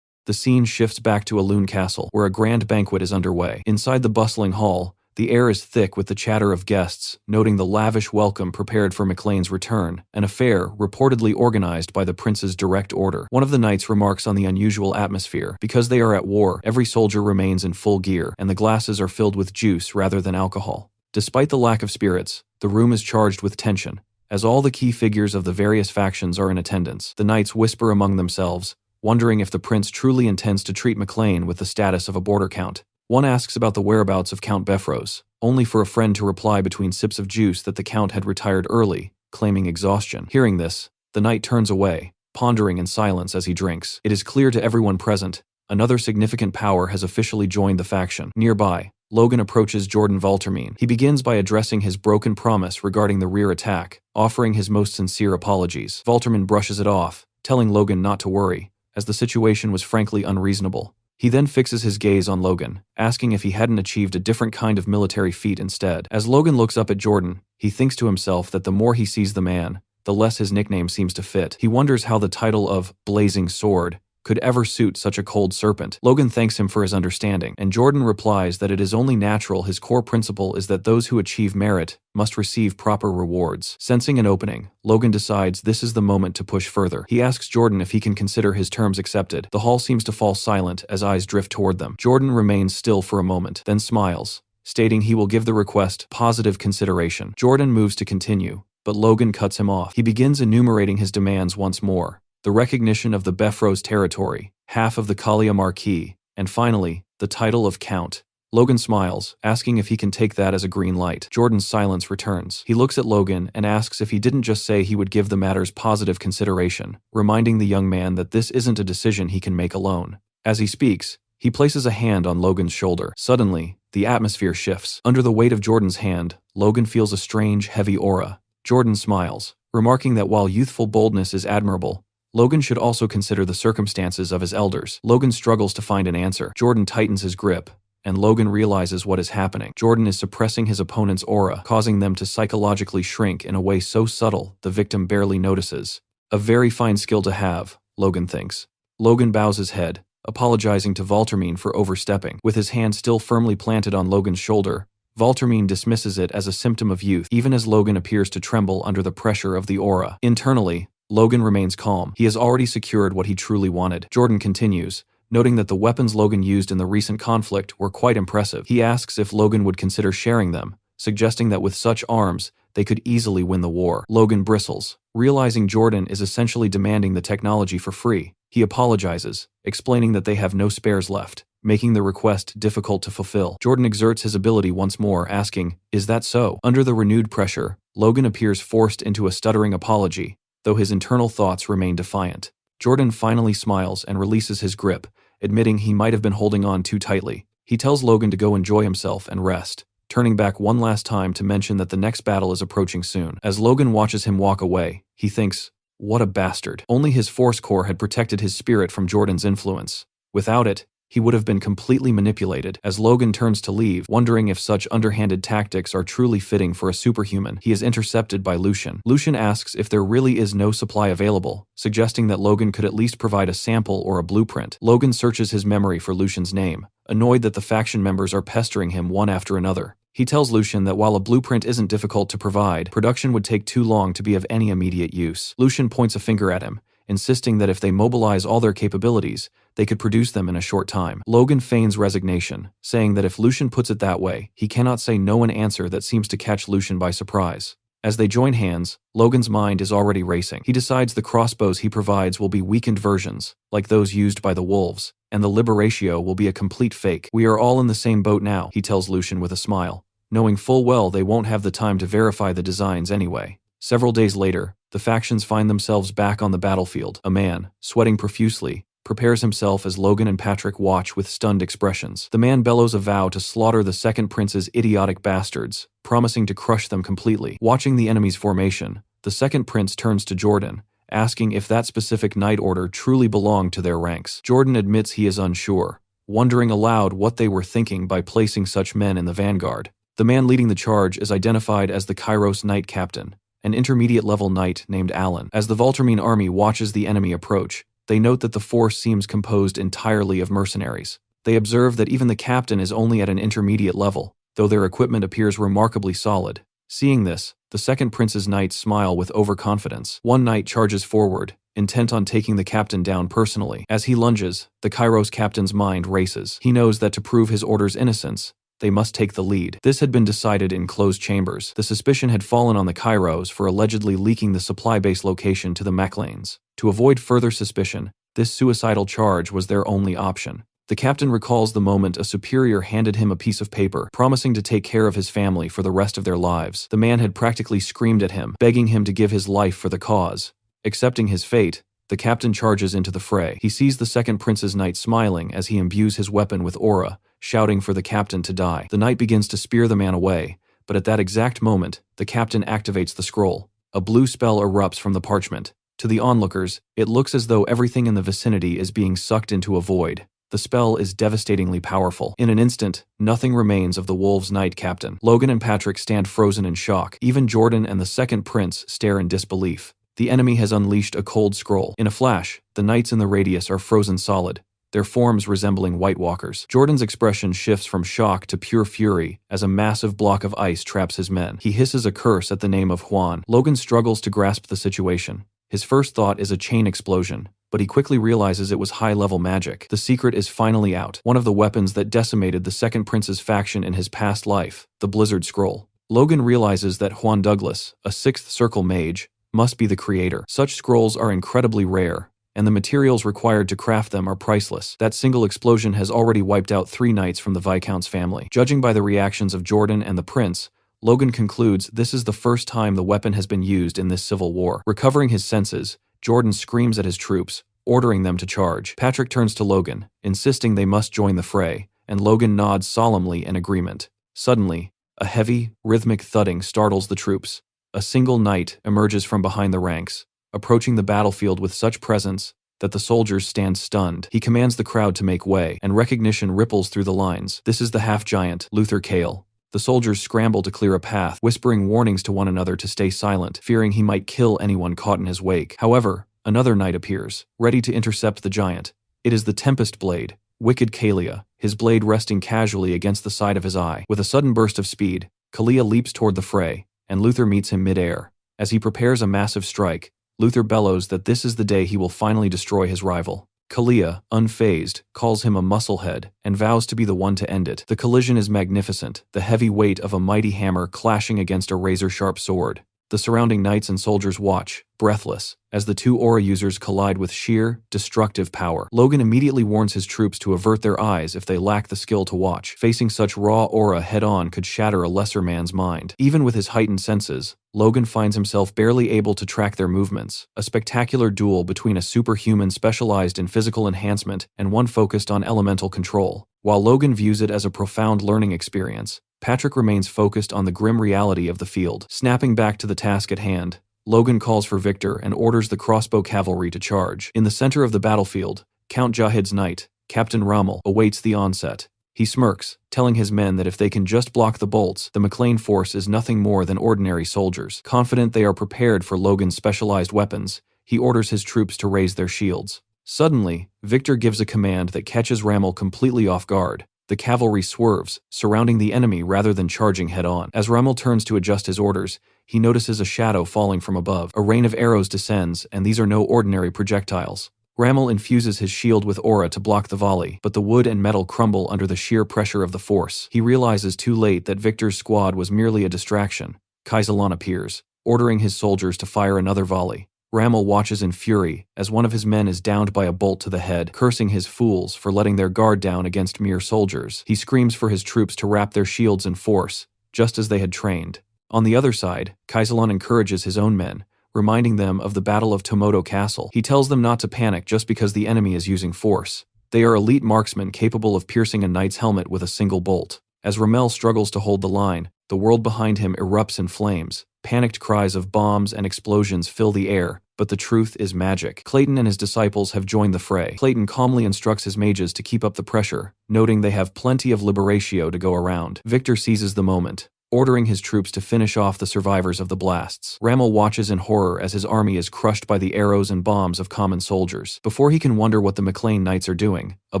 The scene shifts back to Alun Castle, where a grand banquet is underway. Inside the bustling hall, the air is thick with the chatter of guests, noting the lavish welcome prepared for Maclean's return, an affair reportedly organized by the prince's direct order. One of the knights remarks on the unusual atmosphere. Because they are at war, every soldier remains in full gear, and the glasses are filled with juice rather than alcohol. Despite the lack of spirits, the room is charged with tension, as all the key figures of the various factions are in attendance. The knights whisper among themselves, wondering if the prince truly intends to treat Maclean with the status of a border count. One asks about the whereabouts of Count Beffrose, only for a friend to reply between sips of juice that the count had retired early, claiming exhaustion. Hearing this, the knight turns away, pondering in silence as he drinks. It is clear to everyone present, another significant power has officially joined the faction. Nearby, Logan approaches Jordan Valtermine. He begins by addressing his broken promise regarding the rear attack, offering his most sincere apologies. Valtermine brushes it off, telling Logan not to worry, as the situation was frankly unreasonable. He then fixes his gaze on Logan, asking if he hadn't achieved a different kind of military feat instead. As Logan looks up at Jordan, he thinks to himself that the more he sees the man, the less his nickname seems to fit. He wonders how the title of Blazing Sword could ever suit such a cold serpent. Logan thanks him for his understanding, and Jordan replies that it is only natural. His core principle is that those who achieve merit must receive proper rewards. Sensing an opening, Logan decides this is the moment to push further. He asks Jordan if he can consider his terms accepted. The hall seems to fall silent as eyes drift toward them. Jordan remains still for a moment, then smiles, stating he will give the request positive consideration. Jordan moves to continue, but Logan cuts him off. He begins enumerating his demands once more. The recognition of the Beffrose territory, half of the Kalia Marquis, and finally, the title of Count. Logan smiles, asking if he can take that as a green light. Jordan's silence returns. He looks at Logan and asks if he didn't just say he would give the matters positive consideration, reminding the young man that this isn't a decision he can make alone. As he speaks, he places a hand on Logan's shoulder. Suddenly, the atmosphere shifts. Under the weight of Jordan's hand, Logan feels a strange, heavy aura. Jordan smiles, remarking that while youthful boldness is admirable, Logan should also consider the circumstances of his elders. Logan struggles to find an answer. Jordan tightens his grip, and Logan realizes what is happening. Jordan is suppressing his opponent's aura, causing them to psychologically shrink in a way so subtle the victim barely notices. A very fine skill to have, Logan thinks. Logan bows his head, apologizing to Valtermine for overstepping. With his hand still firmly planted on Logan's shoulder, Valtermine dismisses it as a symptom of youth, even as Logan appears to tremble under the pressure of the aura. Internally, Logan remains calm. He has already secured what he truly wanted. Jordan continues, noting that the weapons Logan used in the recent conflict were quite impressive. He asks if Logan would consider sharing them, suggesting that with such arms, they could easily win the war. Logan bristles, realizing Jordan is essentially demanding the technology for free. He apologizes, explaining that they have no spares left, making the request difficult to fulfill. Jordan exerts his ability once more, asking, "Is that so?" Under the renewed pressure, Logan appears forced into a stuttering apology, though his internal thoughts remain defiant. Jordan finally smiles and releases his grip, admitting he might have been holding on too tightly. He tells Logan to go enjoy himself and rest, turning back one last time to mention that the next battle is approaching soon. As Logan watches him walk away, he thinks, what a bastard. Only his force core had protected his spirit from Jordan's influence. Without it, he would have been completely manipulated. As Logan turns to leave, wondering if such underhanded tactics are truly fitting for a superhuman, he is intercepted by Lucian. Lucian asks if there really is no supply available, suggesting that Logan could at least provide a sample or a blueprint. Logan searches his memory for Lucian's name, annoyed that the faction members are pestering him one after another. He tells Lucian that while a blueprint isn't difficult to provide, production would take too long to be of any immediate use. Lucian points a finger at him, insisting that if they mobilize all their capabilities, they could produce them in a short time. Logan feigns resignation, saying that if Lucian puts it that way, he cannot say no an answer that seems to catch Lucian by surprise. As they join hands, Logan's mind is already racing. He decides the crossbows he provides will be weakened versions, like those used by the wolves, and the liberatio will be a complete fake. "We are all in the same boat now," he tells Lucian with a smile, knowing full well they won't have the time to verify the designs anyway. Several days later, the factions find themselves back on the battlefield. A man, sweating profusely, prepares himself as Logan and Patrick watch with stunned expressions. The man bellows a vow to slaughter the second prince's idiotic bastards, promising to crush them completely. Watching the enemy's formation, the second prince turns to Jordan, asking if that specific knight order truly belonged to their ranks. Jordan admits he is unsure, wondering aloud what they were thinking by placing such men in the vanguard. The man leading the charge is identified as the Kairos Knight Captain, an intermediate-level knight named Alan. As the Voltermine army watches the enemy approach, they note that the force seems composed entirely of mercenaries. They observe that even the captain is only at an intermediate level, though their equipment appears remarkably solid. Seeing this, the second prince's knights smile with overconfidence. One knight charges forward, intent on taking the captain down personally. As he lunges, the Kairos captain's mind races. He knows that to prove his order's innocence, they must take the lead. This had been decided in closed chambers. The suspicion had fallen on the Kairos for allegedly leaking the supply base location to the Maclanes. To avoid further suspicion, this suicidal charge was their only option. The captain recalls the moment a superior handed him a piece of paper, promising to take care of his family for the rest of their lives. The man had practically screamed at him, begging him to give his life for the cause. Accepting his fate, the captain charges into the fray. He sees the second prince's knight smiling as he imbues his weapon with aura, shouting for the captain to die. The knight begins to spear the man away, but at that exact moment, the captain activates the scroll. A blue spell erupts from the parchment. To the onlookers, it looks as though everything in the vicinity is being sucked into a void. The spell is devastatingly powerful. In an instant, nothing remains of the Wolves' Knight Captain. Logan and Patrick stand frozen in shock. Even Jordan and the second prince stare in disbelief. The enemy has unleashed a cold scroll. In a flash, the knights in the radius are frozen solid, their forms resembling White Walkers. Jordan's expression shifts from shock to pure fury as a massive block of ice traps his men. He hisses a curse at the name of Juan. Logan struggles to grasp the situation. His first thought is a chain explosion, but he quickly realizes it was high-level magic. The secret is finally out. One of the weapons that decimated the second prince's faction in his past life, the Blizzard Scroll. Logan realizes that Juan Douglas, a Sixth Circle mage, must be the creator. Such scrolls are incredibly rare, and the materials required to craft them are priceless. That single explosion has already wiped out 3 knights from the Viscount's family. Judging by the reactions of Jordan and the prince, Logan concludes this is the first time the weapon has been used in this civil war. Recovering his senses, Jordan screams at his troops, ordering them to charge. Patrick turns to Logan, insisting they must join the fray, and Logan nods solemnly in agreement. Suddenly, a heavy, rhythmic thudding startles the troops. A single knight emerges from behind the ranks, approaching the battlefield with such presence that the soldiers stand stunned. He commands the crowd to make way, and recognition ripples through the lines. This is the half-giant, Luther Kale. The soldiers scramble to clear a path, whispering warnings to one another to stay silent, fearing he might kill anyone caught in his wake. However, another knight appears, ready to intercept the giant. It is the Tempest Blade, Wicked Kalia, his blade resting casually against the side of his eye. With a sudden burst of speed, Kalia leaps toward the fray, and Luther meets him mid-air. As he prepares a massive strike, Luther bellows that this is the day he will finally destroy his rival. Kalia, unfazed, calls him a musclehead and vows to be the one to end it. The collision is magnificent, the heavy weight of a mighty hammer clashing against a razor-sharp sword. The surrounding knights and soldiers watch, breathless, as the 2 aura users collide with sheer, destructive power. Logan immediately warns his troops to avert their eyes if they lack the skill to watch. Facing such raw aura head-on could shatter a lesser man's mind. Even with his heightened senses, Logan finds himself barely able to track their movements. A spectacular duel between a superhuman specialized in physical enhancement and one focused on elemental control. While Logan views it as a profound learning experience, Patrick remains focused on the grim reality of the field. Snapping back to the task at hand, Logan calls for Victor and orders the crossbow cavalry to charge. In the center of the battlefield, Count Jahid's knight, Captain Rommel awaits the onset. He smirks, telling his men that if they can just block the bolts, the McLean force is nothing more than ordinary soldiers. Confident they are prepared for Logan's specialized weapons, he orders his troops to raise their shields. Suddenly, Victor gives a command that catches Rommel completely off guard. The cavalry swerves, surrounding the enemy rather than charging head-on. As Rommel turns to adjust his orders, he notices a shadow falling from above. A rain of arrows descends, and these are no ordinary projectiles. Rommel infuses his shield with aura to block the volley, but the wood and metal crumble under the sheer pressure of the force. He realizes too late that Victor's squad was merely a distraction. Kaisalan appears, ordering his soldiers to fire another volley. Rommel watches in fury as one of his men is downed by a bolt to the head, cursing his fools for letting their guard down against mere soldiers. He screams for his troops to wrap their shields in force, just as they had trained. On the other side, Kaisalan encourages his own men, reminding them of the Battle of Tomoto Castle. He tells them not to panic just because the enemy is using force. They are elite marksmen capable of piercing a knight's helmet with a single bolt. As Rommel struggles to hold the line, the world behind him erupts in flames. Panicked cries of bombs and explosions fill the air, but the truth is magic. Clayton and his disciples have joined the fray. Clayton calmly instructs his mages to keep up the pressure, noting they have plenty of liberatio to go around. Victor seizes the moment, ordering his troops to finish off the survivors of the blasts. Rommel watches in horror as his army is crushed by the arrows and bombs of common soldiers. Before he can wonder what the McLean Knights are doing, a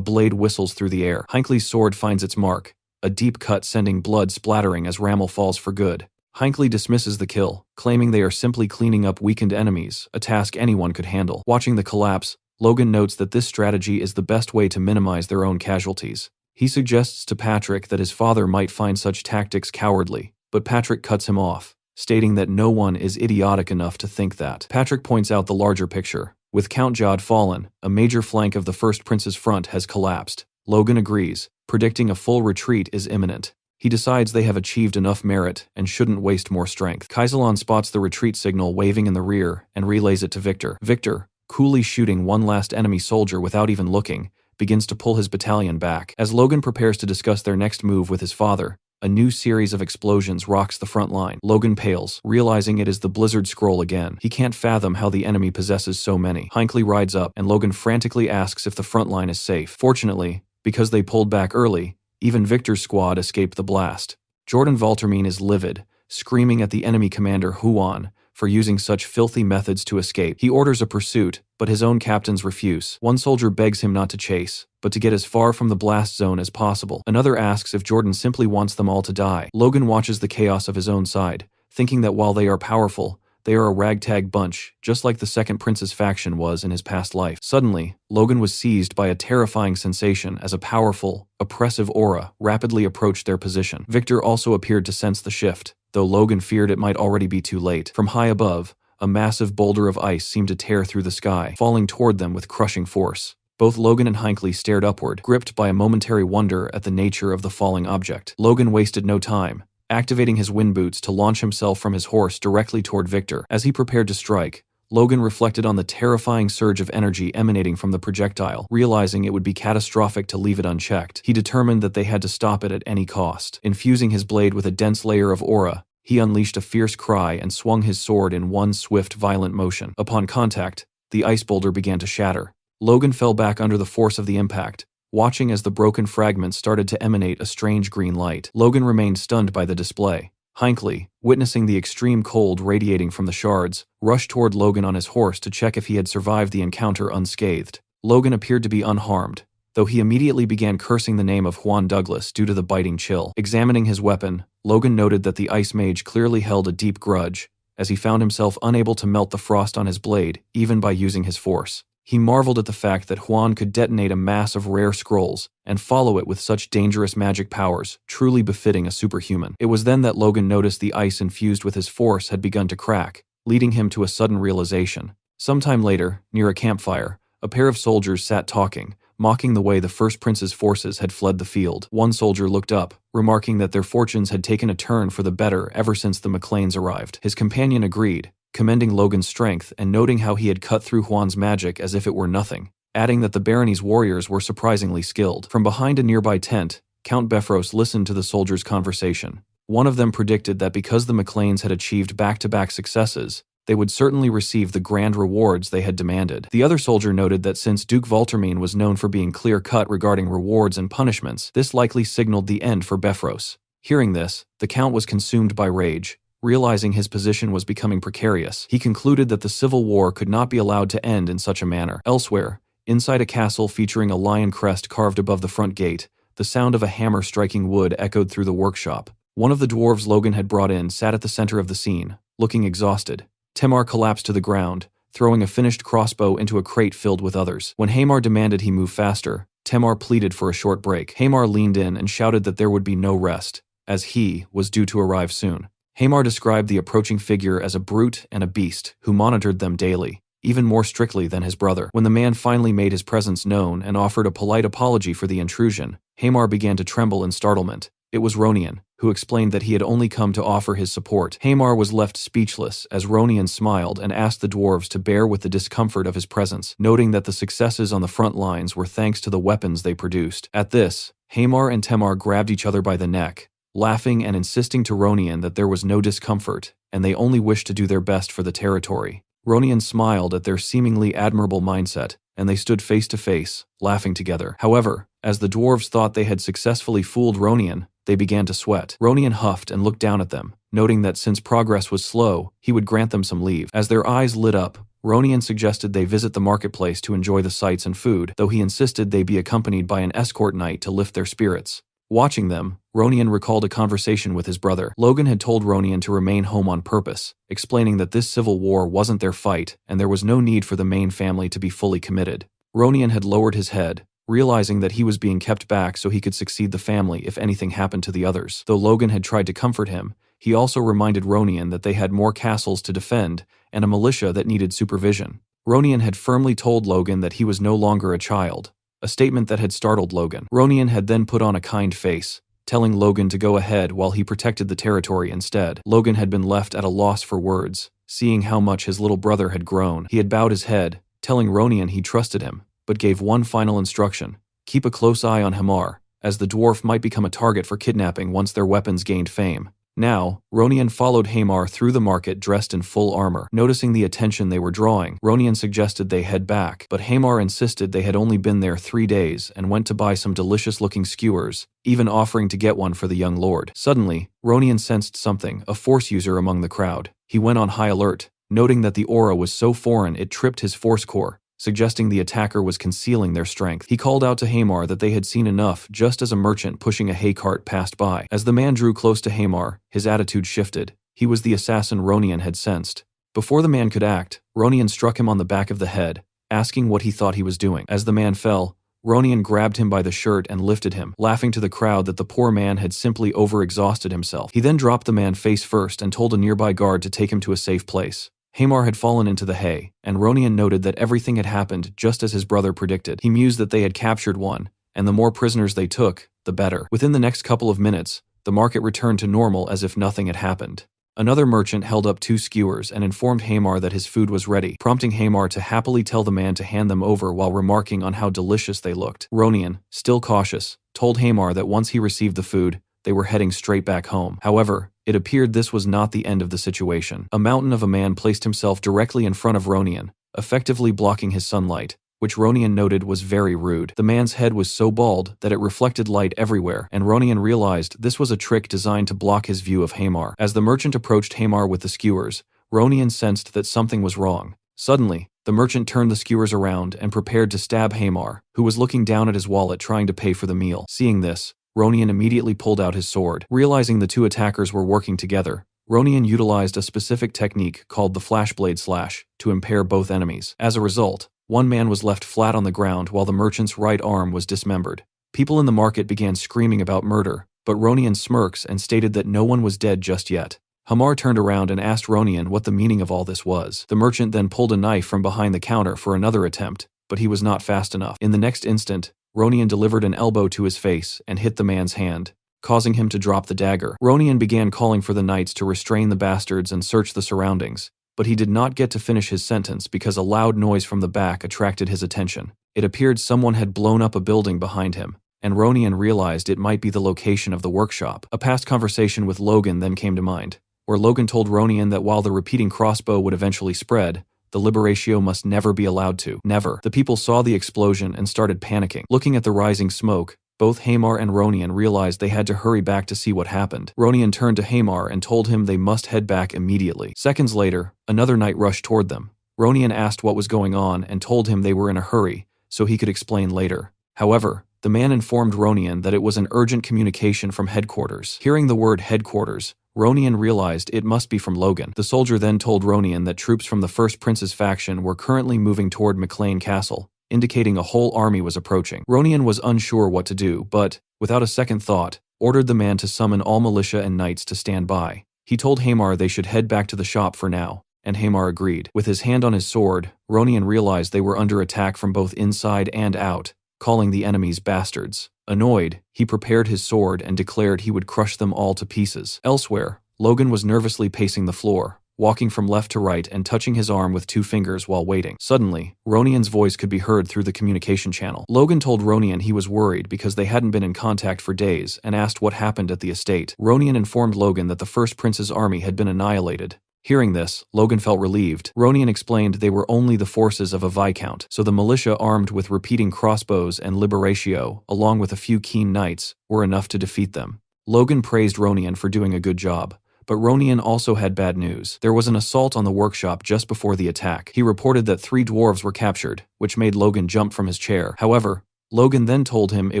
blade whistles through the air. Hinckley's sword finds its mark, a deep cut sending blood splattering as Rommel falls for good. Hinckley dismisses the kill, claiming they are simply cleaning up weakened enemies, a task anyone could handle. Watching the collapse, Logan notes that this strategy is the best way to minimize their own casualties. He suggests to Patrick that his father might find such tactics cowardly, but Patrick cuts him off, stating that no one is idiotic enough to think that. Patrick points out the larger picture. With Count Jod fallen, a major flank of the First Prince's front has collapsed. Logan agrees, predicting a full retreat is imminent. He decides they have achieved enough merit and shouldn't waste more strength. Kaisalan spots the retreat signal waving in the rear and relays it to Victor. Victor, coolly shooting one last enemy soldier without even looking, begins to pull his battalion back. As Logan prepares to discuss their next move with his father, a new series of explosions rocks the front line. Logan pales, realizing it is the Blizzard Scroll again. He can't fathom how the enemy possesses so many. Hinckley rides up, and Logan frantically asks if the front line is safe. Fortunately, because they pulled back early, even Victor's squad escaped the blast. Jordan Valtermine is livid, screaming at the enemy commander Huan for using such filthy methods to escape. He orders a pursuit, but his own captains refuse. One soldier begs him not to chase, but to get as far from the blast zone as possible. Another asks if Jordan simply wants them all to die. Logan watches the chaos of his own side, thinking that while they are powerful, they are a ragtag bunch, just like the Second Prince's faction was in his past life. Suddenly, Logan was seized by a terrifying sensation as a powerful, oppressive aura rapidly approached their position. Victor also appeared to sense the shift, though Logan feared it might already be too late. From high above, a massive boulder of ice seemed to tear through the sky, falling toward them with crushing force. Both Logan and Hinckley stared upward, gripped by a momentary wonder at the nature of the falling object. Logan wasted no time, activating his wind boots to launch himself from his horse directly toward Victor. As he prepared to strike, Logan reflected on the terrifying surge of energy emanating from the projectile. Realizing it would be catastrophic to leave it unchecked, he determined that they had to stop it at any cost. Infusing his blade with a dense layer of aura, he unleashed a fierce cry and swung his sword in one swift, violent motion. Upon contact, the ice boulder began to shatter. Logan fell back under the force of the impact, watching as the broken fragments started to emanate a strange green light. Logan remained stunned by the display. Hinckley, witnessing the extreme cold radiating from the shards, rushed toward Logan on his horse to check if he had survived the encounter unscathed. Logan appeared to be unharmed, though he immediately began cursing the name of Juan Douglas due to the biting chill. Examining his weapon, Logan noted that the ice mage clearly held a deep grudge, as he found himself unable to melt the frost on his blade, even by using his force. He marveled at the fact that Juan could detonate a mass of rare scrolls and follow it with such dangerous magic powers, truly befitting a superhuman. It was then that Logan noticed the ice infused with his force had begun to crack, leading him to a sudden realization. Sometime later, near a campfire, a pair of soldiers sat talking, mocking the way the First Prince's forces had fled the field. One soldier looked up, remarking that their fortunes had taken a turn for the better ever since the McLeans arrived. His companion agreed, commending Logan's strength and noting how he had cut through Juan's magic as if it were nothing, adding that the barony's warriors were surprisingly skilled. From behind a nearby tent, Count Befros listened to the soldiers' conversation. One of them predicted that because the McLeans had achieved back-to-back successes, they would certainly receive the grand rewards they had demanded. The other soldier noted that since Duke Valtermine was known for being clear-cut regarding rewards and punishments, this likely signaled the end for Befros. Hearing this, the Count was consumed by rage. Realizing his position was becoming precarious, he concluded that the civil war could not be allowed to end in such a manner. Elsewhere, inside a castle featuring a lion crest carved above the front gate, the sound of a hammer striking wood echoed through the workshop. One of the dwarves Logan had brought in sat at the center of the scene, looking exhausted. Tamar collapsed to the ground, throwing a finished crossbow into a crate filled with others. When Hamar demanded he move faster, Tamar pleaded for a short break. Hamar leaned in and shouted that there would be no rest, as he was due to arrive soon. Hamar described the approaching figure as a brute and a beast who monitored them daily, even more strictly than his brother. When the man finally made his presence known and offered a polite apology for the intrusion, Hamar began to tremble in startlement. It was Ronian, who explained that he had only come to offer his support. Hamar was left speechless as Ronian smiled and asked the dwarves to bear with the discomfort of his presence, noting that the successes on the front lines were thanks to the weapons they produced. At this, Hamar and Tamar grabbed each other by the neck, laughing and insisting to Ronian that there was no discomfort, and they only wished to do their best for the territory. Ronian smiled at their seemingly admirable mindset, and they stood face to face, laughing together. However, as the dwarves thought they had successfully fooled Ronian, they began to sweat. Ronian huffed and looked down at them, noting that since progress was slow, he would grant them some leave. As their eyes lit up, Ronian suggested they visit the marketplace to enjoy the sights and food, though he insisted they be accompanied by an escort knight to lift their spirits. Watching them, Ronian recalled a conversation with his brother. Logan had told Ronian to remain home on purpose, explaining that this civil war wasn't their fight and there was no need for the main family to be fully committed. Ronian had lowered his head, realizing that he was being kept back so he could succeed the family if anything happened to the others. Though Logan had tried to comfort him, he also reminded Ronian that they had more castles to defend and a militia that needed supervision. Ronian had firmly told Logan that he was no longer a child, a statement that had startled Logan. Ronian had then put on a kind face, telling Logan to go ahead while he protected the territory instead. Logan had been left at a loss for words, seeing how much his little brother had grown. He had bowed his head, telling Ronian he trusted him, but gave one final instruction: keep a close eye on Hamar, as the dwarf might become a target for kidnapping once their weapons gained fame. Now, Ronian followed Hamar through the market dressed in full armor. Noticing the attention they were drawing, Ronian suggested they head back, but Hamar insisted they had only been there 3 days and went to buy some delicious-looking skewers, even offering to get one for the young lord. Suddenly, Ronian sensed something, a force user among the crowd. He went on high alert, noting that the aura was so foreign it tripped his force core, suggesting the attacker was concealing their strength. He called out to Hamar that they had seen enough just as a merchant pushing a hay cart passed by. As the man drew close to Hamar, his attitude shifted. He was the assassin Ronian had sensed. Before the man could act, Ronian struck him on the back of the head, asking what he thought he was doing. As the man fell, Ronian grabbed him by the shirt and lifted him, laughing to the crowd that the poor man had simply overexhausted himself. He then dropped the man face first and told a nearby guard to take him to a safe place. Hamar had fallen into the hay, and Ronian noted that everything had happened just as his brother predicted. He mused that they had captured one, and the more prisoners they took, the better. Within the next couple of minutes, the market returned to normal as if nothing had happened. Another merchant held up 2 skewers and informed Hamar that his food was ready, prompting Hamar to happily tell the man to hand them over while remarking on how delicious they looked. Ronian, still cautious, told Hamar that once he received the food, they were heading straight back home. However, it appeared this was not the end of the situation. A mountain of a man placed himself directly in front of Ronian, effectively blocking his sunlight, which Ronian noted was very rude. The man's head was so bald that it reflected light everywhere, and Ronian realized this was a trick designed to block his view of Hamar. As the merchant approached Hamar with the skewers, Ronian sensed that something was wrong. Suddenly, the merchant turned the skewers around and prepared to stab Hamar, who was looking down at his wallet trying to pay for the meal. Seeing this, Ronian immediately pulled out his sword. Realizing the 2 attackers were working together, Ronian utilized a specific technique called the flashblade slash to impair both enemies. As a result, one man was left flat on the ground while the merchant's right arm was dismembered. People in the market began screaming about murder, but Ronian smirks and stated that no one was dead just yet. Hamar turned around and asked Ronian what the meaning of all this was. The merchant then pulled a knife from behind the counter for another attempt, but he was not fast enough. In the next instant, Ronian delivered an elbow to his face and hit the man's hand, causing him to drop the dagger. Ronian began calling for the knights to restrain the bastards and search the surroundings, but he did not get to finish his sentence because a loud noise from the back attracted his attention. It appeared someone had blown up a building behind him, and Ronian realized it might be the location of the workshop. A past conversation with Logan then came to mind. where Logan told Ronian that while the repeating crossbow would eventually spread, the Liberatio must never be allowed to. Never. The people saw the explosion and started panicking. Looking at the rising smoke, both Hamar and Ronian realized they had to hurry back to see what happened. Ronian turned to Hamar and told him they must head back immediately. Seconds later, another knight rushed toward them. Ronian asked what was going on and told him they were in a hurry, so he could explain later. However, the man informed Ronian that it was an urgent communication from headquarters. Hearing the word headquarters, Ronian realized it must be from Logan. The soldier then told Ronian that troops from the First Prince's faction were currently moving toward McLean Castle, indicating a whole army was approaching. Ronian was unsure what to do, but, without a second thought, ordered the man to summon all militia and knights to stand by. He told Hamar they should head back to the shop for now, and Hamar agreed. With his hand on his sword, Ronian realized they were under attack from both inside and out, calling the enemies bastards. Annoyed, he prepared his sword and declared he would crush them all to pieces. Elsewhere, Logan was nervously pacing the floor, walking from left to right and touching his arm with 2 fingers while waiting. Suddenly, Ronian's voice could be heard through the communication channel. Logan told Ronian he was worried because they hadn't been in contact for days and asked what happened at the estate. Ronian informed Logan that the First Prince's army had been annihilated. Hearing this, Logan felt relieved. Ronian explained they were only the forces of a viscount, so the militia armed with repeating crossbows and Liberatio, along with a few keen knights, were enough to defeat them. Logan praised Ronian for doing a good job, but Ronian also had bad news. There was an assault on the workshop just before the attack. He reported that 3 dwarves were captured, which made Logan jump from his chair. However, Logan then told him it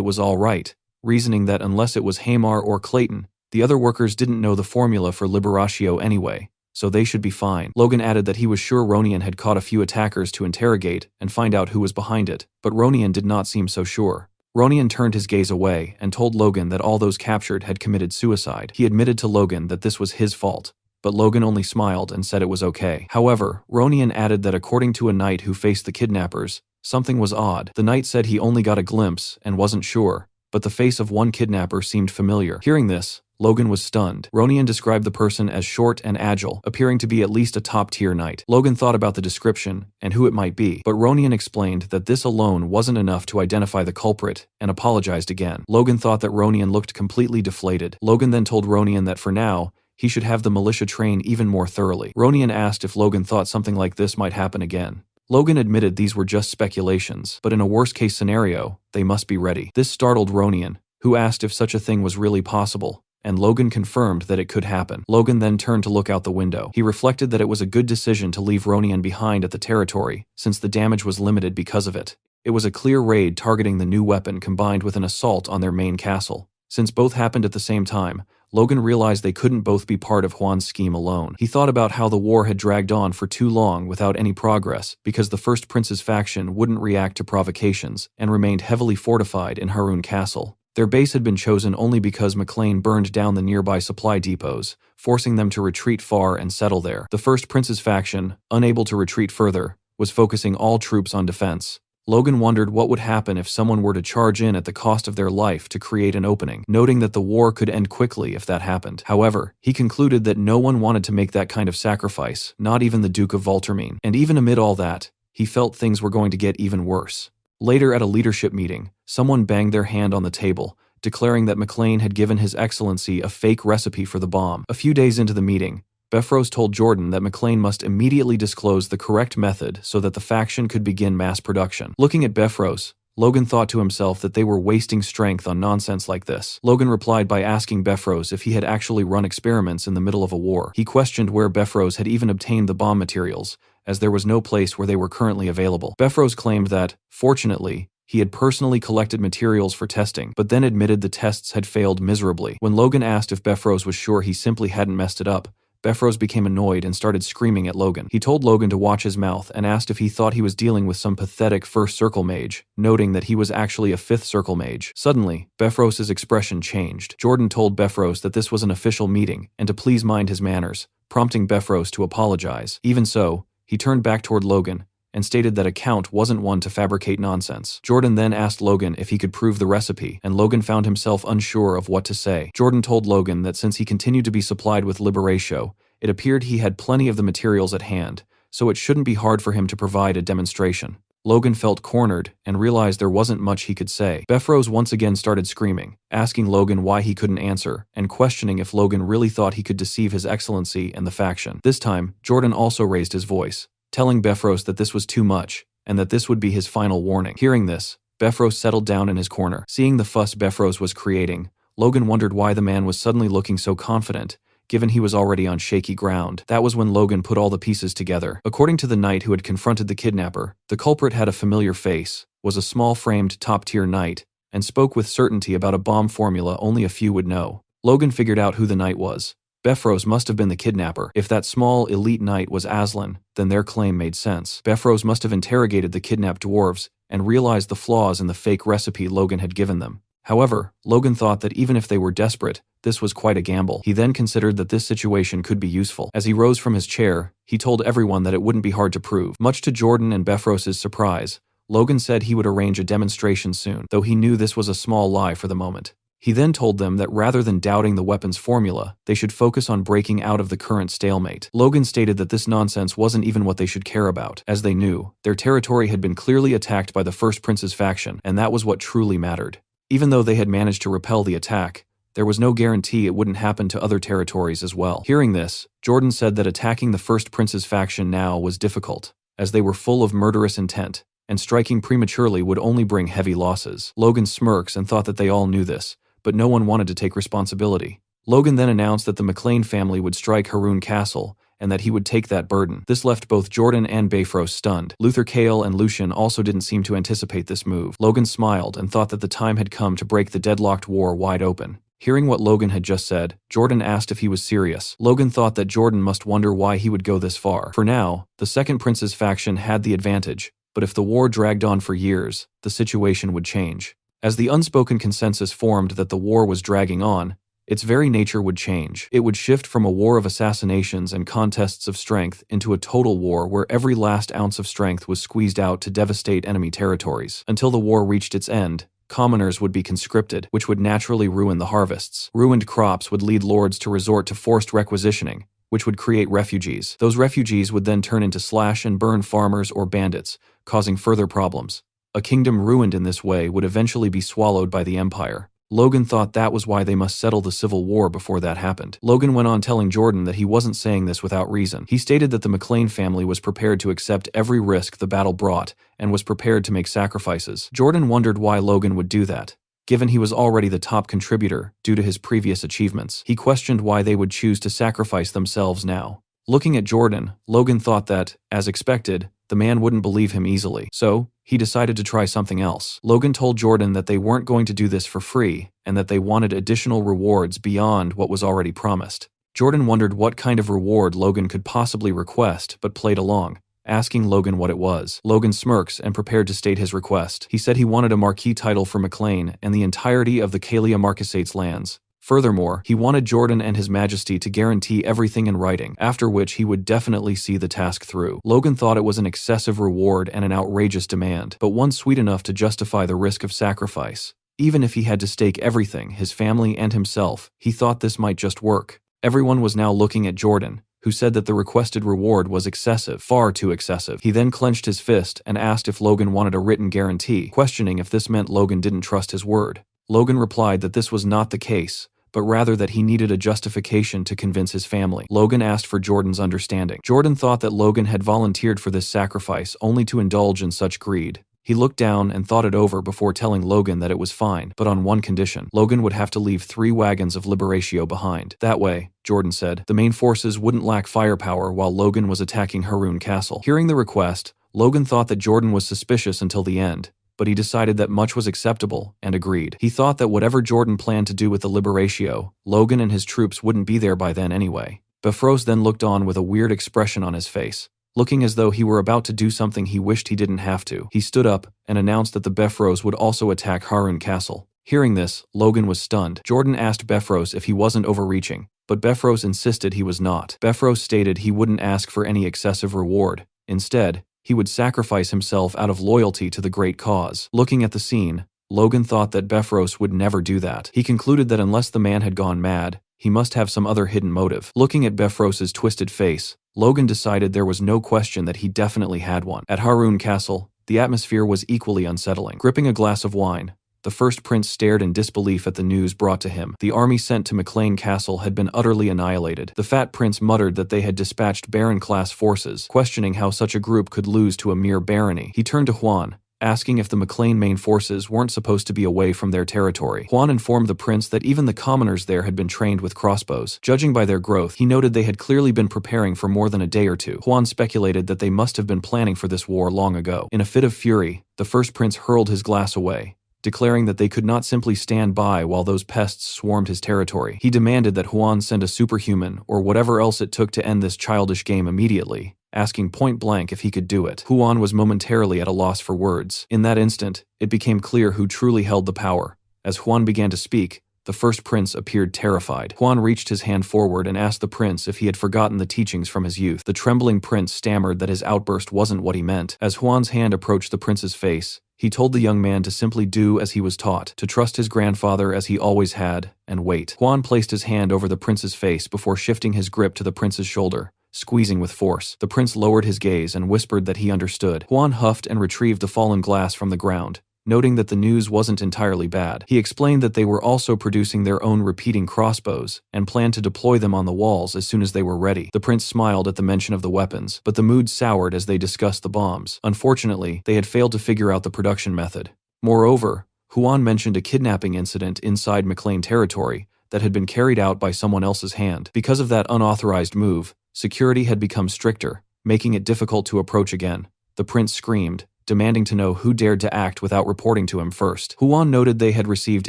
was all right, reasoning that unless it was Hamar or Clayton, the other workers didn't know the formula for Liberatio anyway, so they should be fine. Logan added that he was sure Ronian had caught a few attackers to interrogate and find out who was behind it, but Ronian did not seem so sure. Ronian turned his gaze away and told Logan that all those captured had committed suicide. He admitted to Logan that this was his fault, but Logan only smiled and said it was okay. However, Ronian added that according to a knight who faced the kidnappers, something was odd. The knight said he only got a glimpse and wasn't sure, but the face of one kidnapper seemed familiar. Hearing this, Logan was stunned. Ronian described the person as short and agile, appearing to be at least a top-tier knight. Logan thought about the description and who it might be, but Ronian explained that this alone wasn't enough to identify the culprit and apologized again. Logan thought that Ronian looked completely deflated. Logan then told Ronian that for now, he should have the militia train even more thoroughly. Ronian asked if Logan thought something like this might happen again. Logan admitted these were just speculations, but in a worst-case scenario, they must be ready. This startled Ronian, who asked if such a thing was really possible, and Logan confirmed that it could happen. Logan then turned to look out the window. He reflected that it was a good decision to leave Ronian behind at the territory, since the damage was limited because of it. It was a clear raid targeting the new weapon combined with an assault on their main castle. Since both happened at the same time, Logan realized they couldn't both be part of Juan's scheme alone. He thought about how the war had dragged on for too long without any progress because the First Prince's faction wouldn't react to provocations and remained heavily fortified in Harun Castle. Their base had been chosen only because McLean burned down the nearby supply depots, forcing them to retreat far and settle there. The First Prince's faction, unable to retreat further, was focusing all troops on defense. Logan wondered what would happen if someone were to charge in at the cost of their life to create an opening, noting that the war could end quickly if that happened. However, he concluded that no one wanted to make that kind of sacrifice, not even the Duke of Valtermine. And even amid all that, he felt things were going to get even worse. Later at a leadership meeting, someone banged their hand on the table, declaring that McLean had given His Excellency a fake recipe for the bomb. A few days into the meeting, Befros told Jordan that McLean must immediately disclose the correct method so that the faction could begin mass production. Looking at Befros, Logan thought to himself that they were wasting strength on nonsense like this. Logan replied by asking Befros if he had actually run experiments in the middle of a war. He questioned where Befros had even obtained the bomb materials, as there was no place where they were currently available. Befros claimed that, fortunately, he had personally collected materials for testing, but then admitted the tests had failed miserably. When Logan asked if Befros was sure he simply hadn't messed it up, Befros became annoyed and started screaming at Logan. He told Logan to watch his mouth and asked if he thought he was dealing with some pathetic first circle mage, noting that he was actually a fifth circle mage. Suddenly, Befros's expression changed. Jordan told Befros that this was an official meeting and to please mind his manners, prompting Befros to apologize. Even so, he turned back toward Logan and stated that a count wasn't one to fabricate nonsense. Jordan then asked Logan if he could prove the recipe, and Logan found himself unsure of what to say. Jordan told Logan that since he continued to be supplied with Liberatio, it appeared he had plenty of the materials at hand, so it shouldn't be hard for him to provide a demonstration. Logan felt cornered and realized there wasn't much he could say. Befrose once again started screaming, asking Logan why he couldn't answer, and questioning if Logan really thought he could deceive His Excellency and the faction. This time, Jordan also raised his voice, telling Befrose that this was too much, and that this would be his final warning. Hearing this, Befrose settled down in his corner. Seeing the fuss Befrose was creating, Logan wondered why the man was suddenly looking so confident, given he was already on shaky ground. That was when Logan put all the pieces together. According to the knight who had confronted the kidnapper, the culprit had a familiar face, was a small-framed top-tier knight, and spoke with certainty about a bomb formula only a few would know. Logan figured out who the knight was. Befrose must have been the kidnapper. If that small, elite knight was Aslan, then their claim made sense. Befrose must have interrogated the kidnapped dwarves and realized the flaws in the fake recipe Logan had given them. However, Logan thought that even if they were desperate, this was quite a gamble. He then considered that this situation could be useful. As he rose from his chair, he told everyone that it wouldn't be hard to prove. Much to Jordan and Befrose's surprise, Logan said he would arrange a demonstration soon, though he knew this was a small lie for the moment. He then told them that rather than doubting the weapon's formula, they should focus on breaking out of the current stalemate. Logan stated that this nonsense wasn't even what they should care about. As they knew, their territory had been clearly attacked by the First Prince's faction, and that was what truly mattered. Even though they had managed to repel the attack, there was no guarantee it wouldn't happen to other territories as well. Hearing this, Jordan said that attacking the First Prince's faction now was difficult, as they were full of murderous intent, and striking prematurely would only bring heavy losses. Logan smirks and thought that they all knew this, but no one wanted to take responsibility. Logan then announced that the McLean family would strike Haroun Castle, and that he would take that burden. This left both Jordan and Befrose stunned. Luther Kale and Lucian also didn't seem to anticipate this move. Logan smiled and thought that the time had come to break the deadlocked war wide open. Hearing what Logan had just said, Jordan asked if he was serious. Logan thought that Jordan must wonder why he would go this far. For now, the Second Prince's faction had the advantage, but if the war dragged on for years, the situation would change. As the unspoken consensus formed that the war was dragging on, its very nature would change. It would shift from a war of assassinations and contests of strength into a total war where every last ounce of strength was squeezed out to devastate enemy territories. Until the war reached its end, commoners would be conscripted, which would naturally ruin the harvests. Ruined crops would lead lords to resort to forced requisitioning, which would create refugees. Those refugees would then turn into slash-and-burn farmers or bandits, causing further problems. A kingdom ruined in this way would eventually be swallowed by the empire. Logan thought that was why they must settle the civil war before that happened. Logan went on telling Jordan that he wasn't saying this without reason. He stated that the McLean family was prepared to accept every risk the battle brought and was prepared to make sacrifices. Jordan wondered why Logan would do that, given he was already the top contributor due to his previous achievements. He questioned why they would choose to sacrifice themselves now. Looking at Jordan, Logan thought that, as expected, the man wouldn't believe him easily. So, he decided to try something else. Logan told Jordan that they weren't going to do this for free, and that they wanted additional rewards beyond what was already promised. Jordan wondered what kind of reward Logan could possibly request, but played along, asking Logan what it was. Logan smirks and prepared to state his request. He said he wanted a marquis title for McLean and the entirety of the Kalia Marquisate's lands. Furthermore, he wanted Jordan and His Majesty to guarantee everything in writing, after which he would definitely see the task through. Logan thought it was an excessive reward and an outrageous demand, but one sweet enough to justify the risk of sacrifice. Even if he had to stake everything, his family and himself, he thought this might just work. Everyone was now looking at Jordan, who said that the requested reward was excessive, far too excessive. He then clenched his fist and asked if Logan wanted a written guarantee, questioning if this meant Logan didn't trust his word. Logan replied that this was not the case, but rather that he needed a justification to convince his family. Logan asked for Jordan's understanding. Jordan thought that Logan had volunteered for this sacrifice only to indulge in such greed. He looked down and thought it over before telling Logan that it was fine, but on one condition. Logan would have to leave 3 wagons of Liberatio behind. That way, Jordan said, the main forces wouldn't lack firepower while Logan was attacking Haroun Castle. Hearing the request, Logan thought that Jordan was suspicious until the end, but he decided that much was acceptable and agreed. He thought that whatever Jordan planned to do with the Liberatio, Logan and his troops wouldn't be there by then anyway. Befrose then looked on with a weird expression on his face, looking as though he were about to do something he wished he didn't have to. He stood up and announced that the Befrose would also attack Haroun Castle. Hearing this, Logan was stunned. Jordan asked Befrose if he wasn't overreaching, but Befrose insisted he was not. Befrose stated he wouldn't ask for any excessive reward. Instead, he would sacrifice himself out of loyalty to the great cause. Looking at the scene, Logan thought that Befrose would never do that. He concluded that unless the man had gone mad, he must have some other hidden motive. Looking at Befrose's twisted face, Logan decided there was no question that he definitely had one. At Haroun Castle, The atmosphere was equally unsettling. Gripping a glass of wine, the first prince stared in disbelief at the news brought to him. The army sent to McLean Castle had been utterly annihilated. The fat prince muttered that they had dispatched baron-class forces, questioning how such a group could lose to a mere barony. He turned to Huan, asking if the McLean main forces weren't supposed to be away from their territory. Huan informed the prince that even the commoners there had been trained with crossbows. Judging by their growth, he noted they had clearly been preparing for more than a day or two. Huan speculated that they must have been planning for this war long ago. In a fit of fury, the first prince hurled his glass away, declaring that they could not simply stand by while those pests swarmed his territory. He demanded that Huan send a superhuman or whatever else it took to end this childish game immediately, asking point-blank if he could do it. Huan was momentarily at a loss for words. In that instant, it became clear who truly held the power. As Huan began to speak, the first prince appeared terrified. Huan reached his hand forward and asked the prince if he had forgotten the teachings from his youth. The trembling prince stammered that his outburst wasn't what he meant. As Huan's hand approached the prince's face, he told the young man to simply do as he was taught, to trust his grandfather as he always had, and wait. Huan placed his hand over the prince's face before shifting his grip to the prince's shoulder, squeezing with force. The prince lowered his gaze and whispered that he understood. Huan huffed and retrieved the fallen glass from the ground, noting that the news wasn't entirely bad. He explained that they were also producing their own repeating crossbows, and planned to deploy them on the walls as soon as they were ready. The prince smiled at the mention of the weapons, but the mood soured as they discussed the bombs. Unfortunately, they had failed to figure out the production method. Moreover, Huan mentioned a kidnapping incident inside McLean territory that had been carried out by someone else's hand. Because of that unauthorized move, security had become stricter, making it difficult to approach again. The prince screamed, demanding to know who dared to act without reporting to him first. Huan noted they had received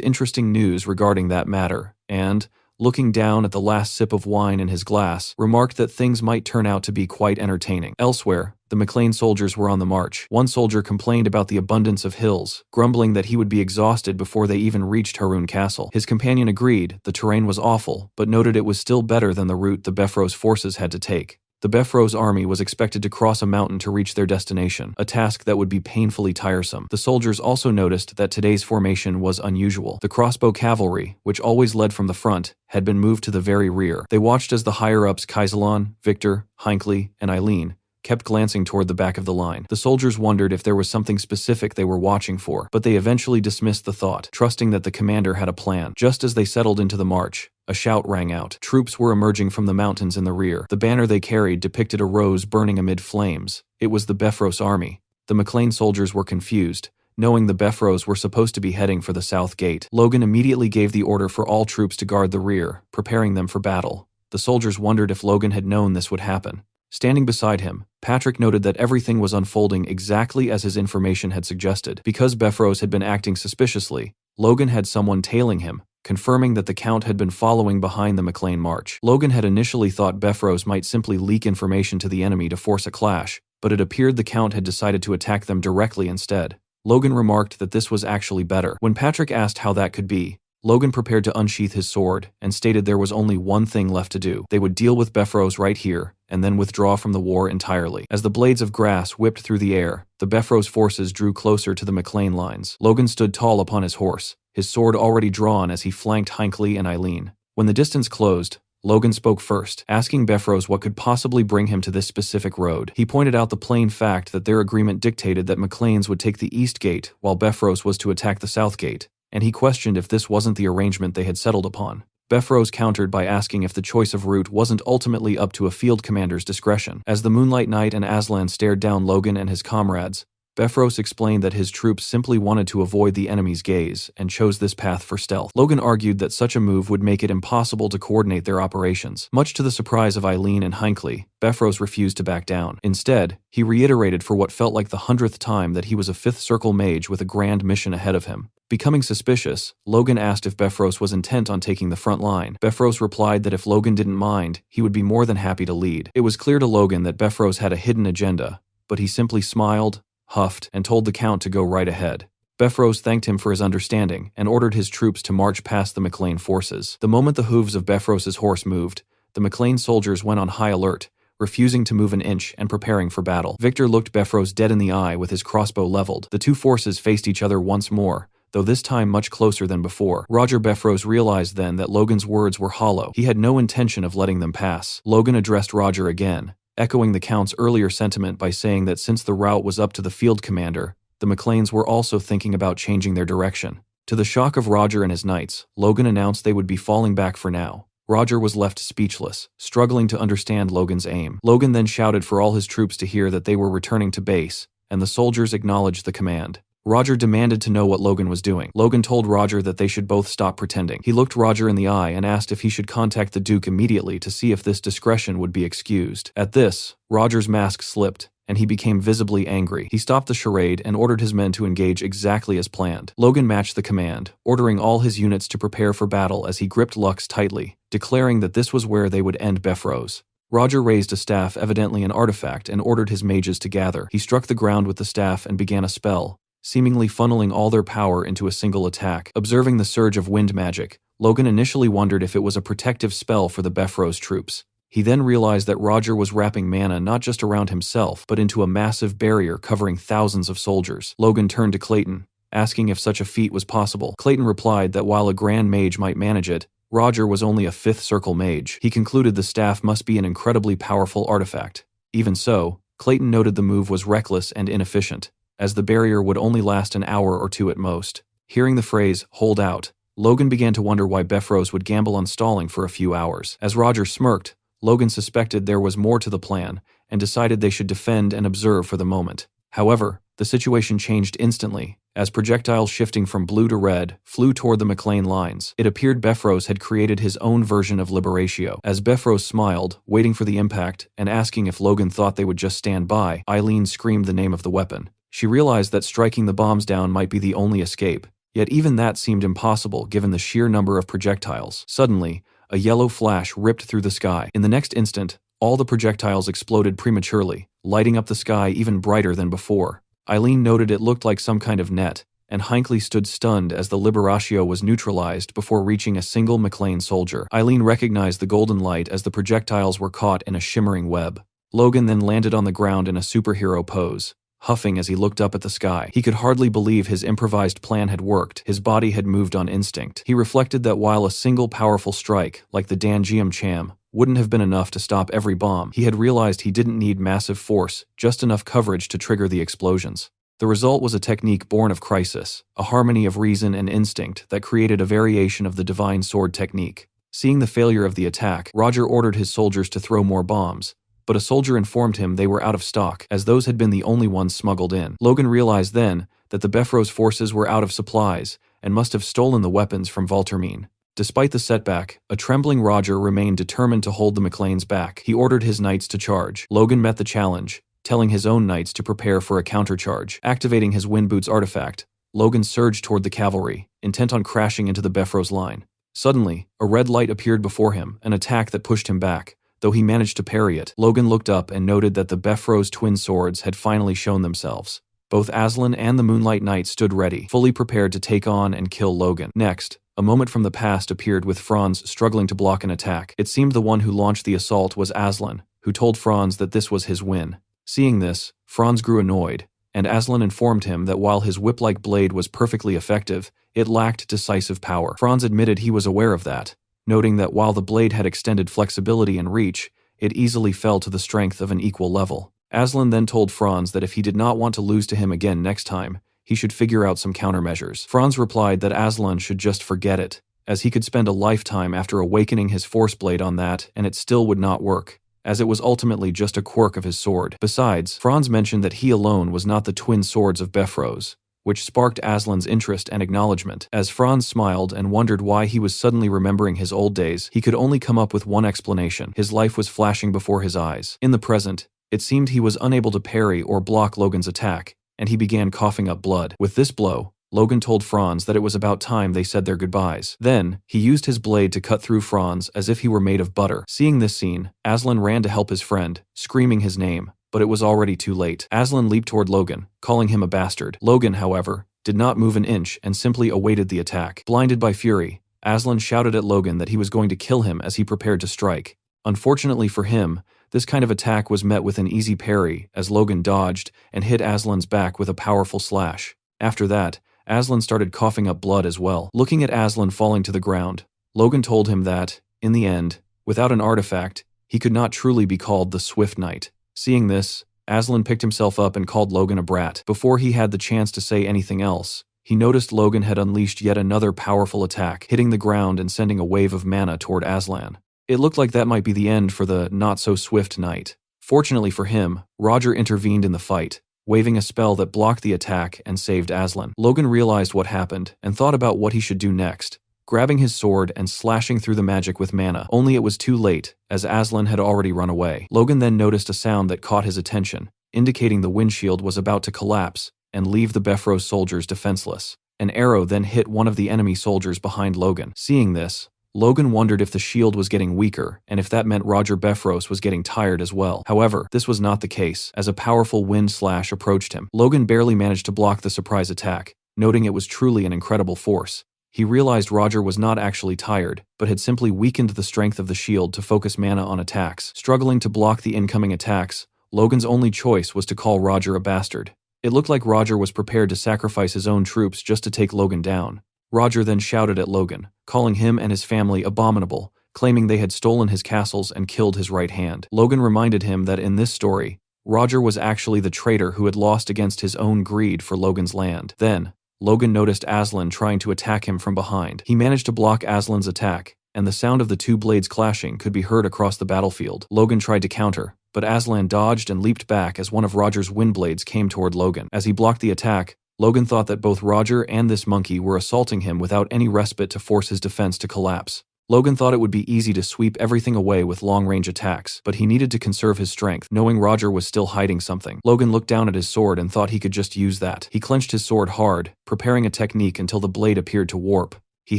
interesting news regarding that matter, and, looking down at the last sip of wine in his glass, remarked that things might turn out to be quite entertaining. Elsewhere, the McLean soldiers were on the march. One soldier complained about the abundance of hills, grumbling that he would be exhausted before they even reached Haroun Castle. His companion agreed the terrain was awful, but noted it was still better than the route the Befros forces had to take. The Befros army was expected to cross a mountain to reach their destination, a task that would be painfully tiresome. The soldiers also noticed that today's formation was unusual. The crossbow cavalry, which always led from the front, had been moved to the very rear. They watched as the higher-ups Kaiselan, Victor, Hinckley, and Eileen kept glancing toward the back of the line. The soldiers wondered if there was something specific they were watching for, but they eventually dismissed the thought, trusting that the commander had a plan. Just as they settled into the march, a shout rang out. Troops were emerging from the mountains in the rear. The banner they carried depicted a rose burning amid flames. It was the Befros army. The McLean soldiers were confused, knowing the Befros were supposed to be heading for the south gate. Logan immediately gave the order for all troops to guard the rear, preparing them for battle. The soldiers wondered if Logan had known this would happen. Standing beside him, Patrick noted that everything was unfolding exactly as his information had suggested. Because Befros had been acting suspiciously, Logan had someone tailing him, confirming that the Count had been following behind the McLean march. Logan had initially thought Befros might simply leak information to the enemy to force a clash, but it appeared the Count had decided to attack them directly instead. Logan remarked that this was actually better. When Patrick asked how that could be, Logan prepared to unsheath his sword and stated there was only one thing left to do. They would deal with Befros right here, and then withdraw from the war entirely. As the blades of grass whipped through the air, the Befros forces drew closer to the McLean lines. Logan stood tall upon his horse, his sword already drawn as he flanked Hinckley and Eileen. When the distance closed, Logan spoke first, asking Befros what could possibly bring him to this specific road. He pointed out the plain fact that their agreement dictated that McLean's would take the east gate while Befros was to attack the south gate, and he questioned if this wasn't the arrangement they had settled upon. Befros countered by asking if the choice of route wasn't ultimately up to a field commander's discretion. As the Moonlight Knight and Aslan stared down Logan and his comrades, Befros explained that his troops simply wanted to avoid the enemy's gaze and chose this path for stealth. Logan argued that such a move would make it impossible to coordinate their operations. Much to the surprise of Eileen and Hinckley, Befros refused to back down. Instead, he reiterated for what felt like the 100th time that he was a 5th Circle mage with a grand mission ahead of him. Becoming suspicious, Logan asked if Befros was intent on taking the front line. Befros replied that if Logan didn't mind, he would be more than happy to lead. It was clear to Logan that Befros had a hidden agenda, but he simply smiled, huffed, and told the Count to go right ahead. Befros thanked him for his understanding and ordered his troops to march past the McLean forces. The moment the hooves of Befros's horse moved, the McLean soldiers went on high alert, refusing to move an inch and preparing for battle. Victor looked Befros dead in the eye with his crossbow leveled. The two forces faced each other once more, though this time much closer than before. Roger Befros realized then that Logan's words were hollow. He had no intention of letting them pass. Logan addressed Roger again, echoing the Count's earlier sentiment by saying that since the route was up to the field commander, the McLeans were also thinking about changing their direction. To the shock of Roger and his knights, Logan announced they would be falling back for now. Roger was left speechless, struggling to understand Logan's aim. Logan then shouted for all his troops to hear that they were returning to base, and the soldiers acknowledged the command. Roger demanded to know what Logan was doing. Logan told Roger that they should both stop pretending. He looked Roger in the eye and asked if he should contact the Duke immediately to see if this discretion would be excused. At this, Roger's mask slipped, and he became visibly angry. He stopped the charade and ordered his men to engage exactly as planned. Logan matched the command, ordering all his units to prepare for battle as he gripped Lux tightly, declaring that this was where they would end Beffrose. Roger raised a staff, evidently an artifact, and ordered his mages to gather. He struck the ground with the staff and began a spell, seemingly funneling all their power into a single attack. Observing the surge of wind magic, Logan initially wondered if it was a protective spell for the Beffrose troops. He then realized that Roger was wrapping mana not just around himself, but into a massive barrier covering thousands of soldiers. Logan turned to Clayton, asking if such a feat was possible. Clayton replied that while a Grand Mage might manage it, Roger was only a 5th Circle Mage. He concluded the staff must be an incredibly powerful artifact. Even so, Clayton noted the move was reckless and inefficient, as the barrier would only last an hour or two at most. Hearing the phrase, "hold out," Logan began to wonder why Beffrose would gamble on stalling for a few hours. As Roger smirked, Logan suspected there was more to the plan, and decided they should defend and observe for the moment. However, the situation changed instantly, as projectiles shifting from blue to red flew toward the McLean lines. It appeared Beffrose had created his own version of Liberatio. As Beffrose smiled, waiting for the impact, and asking if Logan thought they would just stand by, Eileen screamed the name of the weapon. She realized that striking the bombs down might be the only escape, yet even that seemed impossible given the sheer number of projectiles. Suddenly, a yellow flash ripped through the sky. In the next instant, all the projectiles exploded prematurely, lighting up the sky even brighter than before. Eileen noted it looked like some kind of net, and Hinckley stood stunned as the Liberatio was neutralized before reaching a single McLean soldier. Eileen recognized the golden light as the projectiles were caught in a shimmering web. Logan then landed on the ground in a superhero pose, huffing as he looked up at the sky. He could hardly believe his improvised plan had worked. His body had moved on instinct. He reflected that while a single powerful strike, like the Dangium Cham, wouldn't have been enough to stop every bomb, he had realized he didn't need massive force, just enough coverage to trigger the explosions. The result was a technique born of crisis, a harmony of reason and instinct that created a variation of the divine sword technique. Seeing the failure of the attack, Roger ordered his soldiers to throw more bombs, but a soldier informed him they were out of stock, as those had been the only ones smuggled in. Logan realized then that the Beffrose forces were out of supplies and must have stolen the weapons from Valtermine. Despite the setback, a trembling Roger remained determined to hold the McLeans back. He ordered his knights to charge. Logan met the challenge, telling his own knights to prepare for a countercharge. Activating his Wind Boots artifact, Logan surged toward the cavalry, intent on crashing into the Beffrose line. Suddenly, a red light appeared before him, an attack that pushed him back. Though he managed to parry it, Logan looked up and noted that the Beffrose twin swords had finally shown themselves. Both Aslan and the Moonlight Knight stood ready, fully prepared to take on and kill Logan. Next, a moment from the past appeared with Franz struggling to block an attack. It seemed the one who launched the assault was Aslan, who told Franz that this was his win. Seeing this, Franz grew annoyed, and Aslan informed him that while his whip-like blade was perfectly effective, it lacked decisive power. Franz admitted he was aware of that, noting that while the blade had extended flexibility and reach, it easily fell to the strength of an equal level. Aslan then told Franz that if he did not want to lose to him again next time, he should figure out some countermeasures. Franz replied that Aslan should just forget it, as he could spend a lifetime after awakening his force blade on that and it still would not work, as it was ultimately just a quirk of his sword. Besides, Franz mentioned that he alone was not the twin swords of Beffrose, which sparked Aslan's interest and acknowledgement. As Franz smiled and wondered why he was suddenly remembering his old days, he could only come up with one explanation. His life was flashing before his eyes. In the present, it seemed he was unable to parry or block Logan's attack, and he began coughing up blood. With this blow, Logan told Franz that it was about time they said their goodbyes. Then, he used his blade to cut through Franz as if he were made of butter. Seeing this scene, Aslan ran to help his friend, screaming his name, but it was already too late. Aslan leaped toward Logan, calling him a bastard. Logan, however, did not move an inch and simply awaited the attack. Blinded by fury, Aslan shouted at Logan that he was going to kill him as he prepared to strike. Unfortunately for him, this kind of attack was met with an easy parry as Logan dodged and hit Aslan's back with a powerful slash. After that, Aslan started coughing up blood as well. Looking at Aslan falling to the ground, Logan told him that, in the end, without an artifact, He could not truly be called the Swift Knight. Seeing this, Aslan picked himself up and called Logan a brat. Before he had the chance to say anything else, he noticed Logan had unleashed yet another powerful attack, hitting the ground and sending a wave of mana toward Aslan. It looked like that might be the end for the not-so-swift knight. Fortunately for him, Roger intervened in the fight, waving a spell that blocked the attack and saved Aslan. Logan realized what happened and thought about what he should do next, grabbing his sword and slashing through the magic with mana. Only it was too late, as Aslan had already run away. Logan then noticed a sound that caught his attention, indicating the windshield was about to collapse and leave the Bifrost soldiers defenseless. An arrow then hit one of the enemy soldiers behind Logan. Seeing this, Logan wondered if the shield was getting weaker and if that meant Roger Bifrost was getting tired as well. However, this was not the case, as a powerful wind slash approached him. Logan barely managed to block the surprise attack, noting it was truly an incredible force. He realized Roger was not actually tired, but had simply weakened the strength of the shield to focus mana on attacks. Struggling to block the incoming attacks, Logan's only choice was to call Roger a bastard. It looked like Roger was prepared to sacrifice his own troops just to take Logan down. Roger then shouted at Logan, calling him and his family abominable, claiming they had stolen his castles and killed his right hand. Logan reminded him that in this story, Roger was actually the traitor who had lost against his own greed for Logan's land. Then, Logan noticed Aslan trying to attack him from behind. He managed to block Aslan's attack, and the sound of the two blades clashing could be heard across the battlefield. Logan tried to counter, but Aslan dodged and leaped back as one of Roger's wind blades came toward Logan. As he blocked the attack, Logan thought that both Roger and this monkey were assaulting him without any respite to force his defense to collapse. Logan thought it would be easy to sweep everything away with long-range attacks, but he needed to conserve his strength, knowing Roger was still hiding something. Logan looked down at his sword and thought he could just use that. He clenched his sword hard, preparing a technique until the blade appeared to warp. He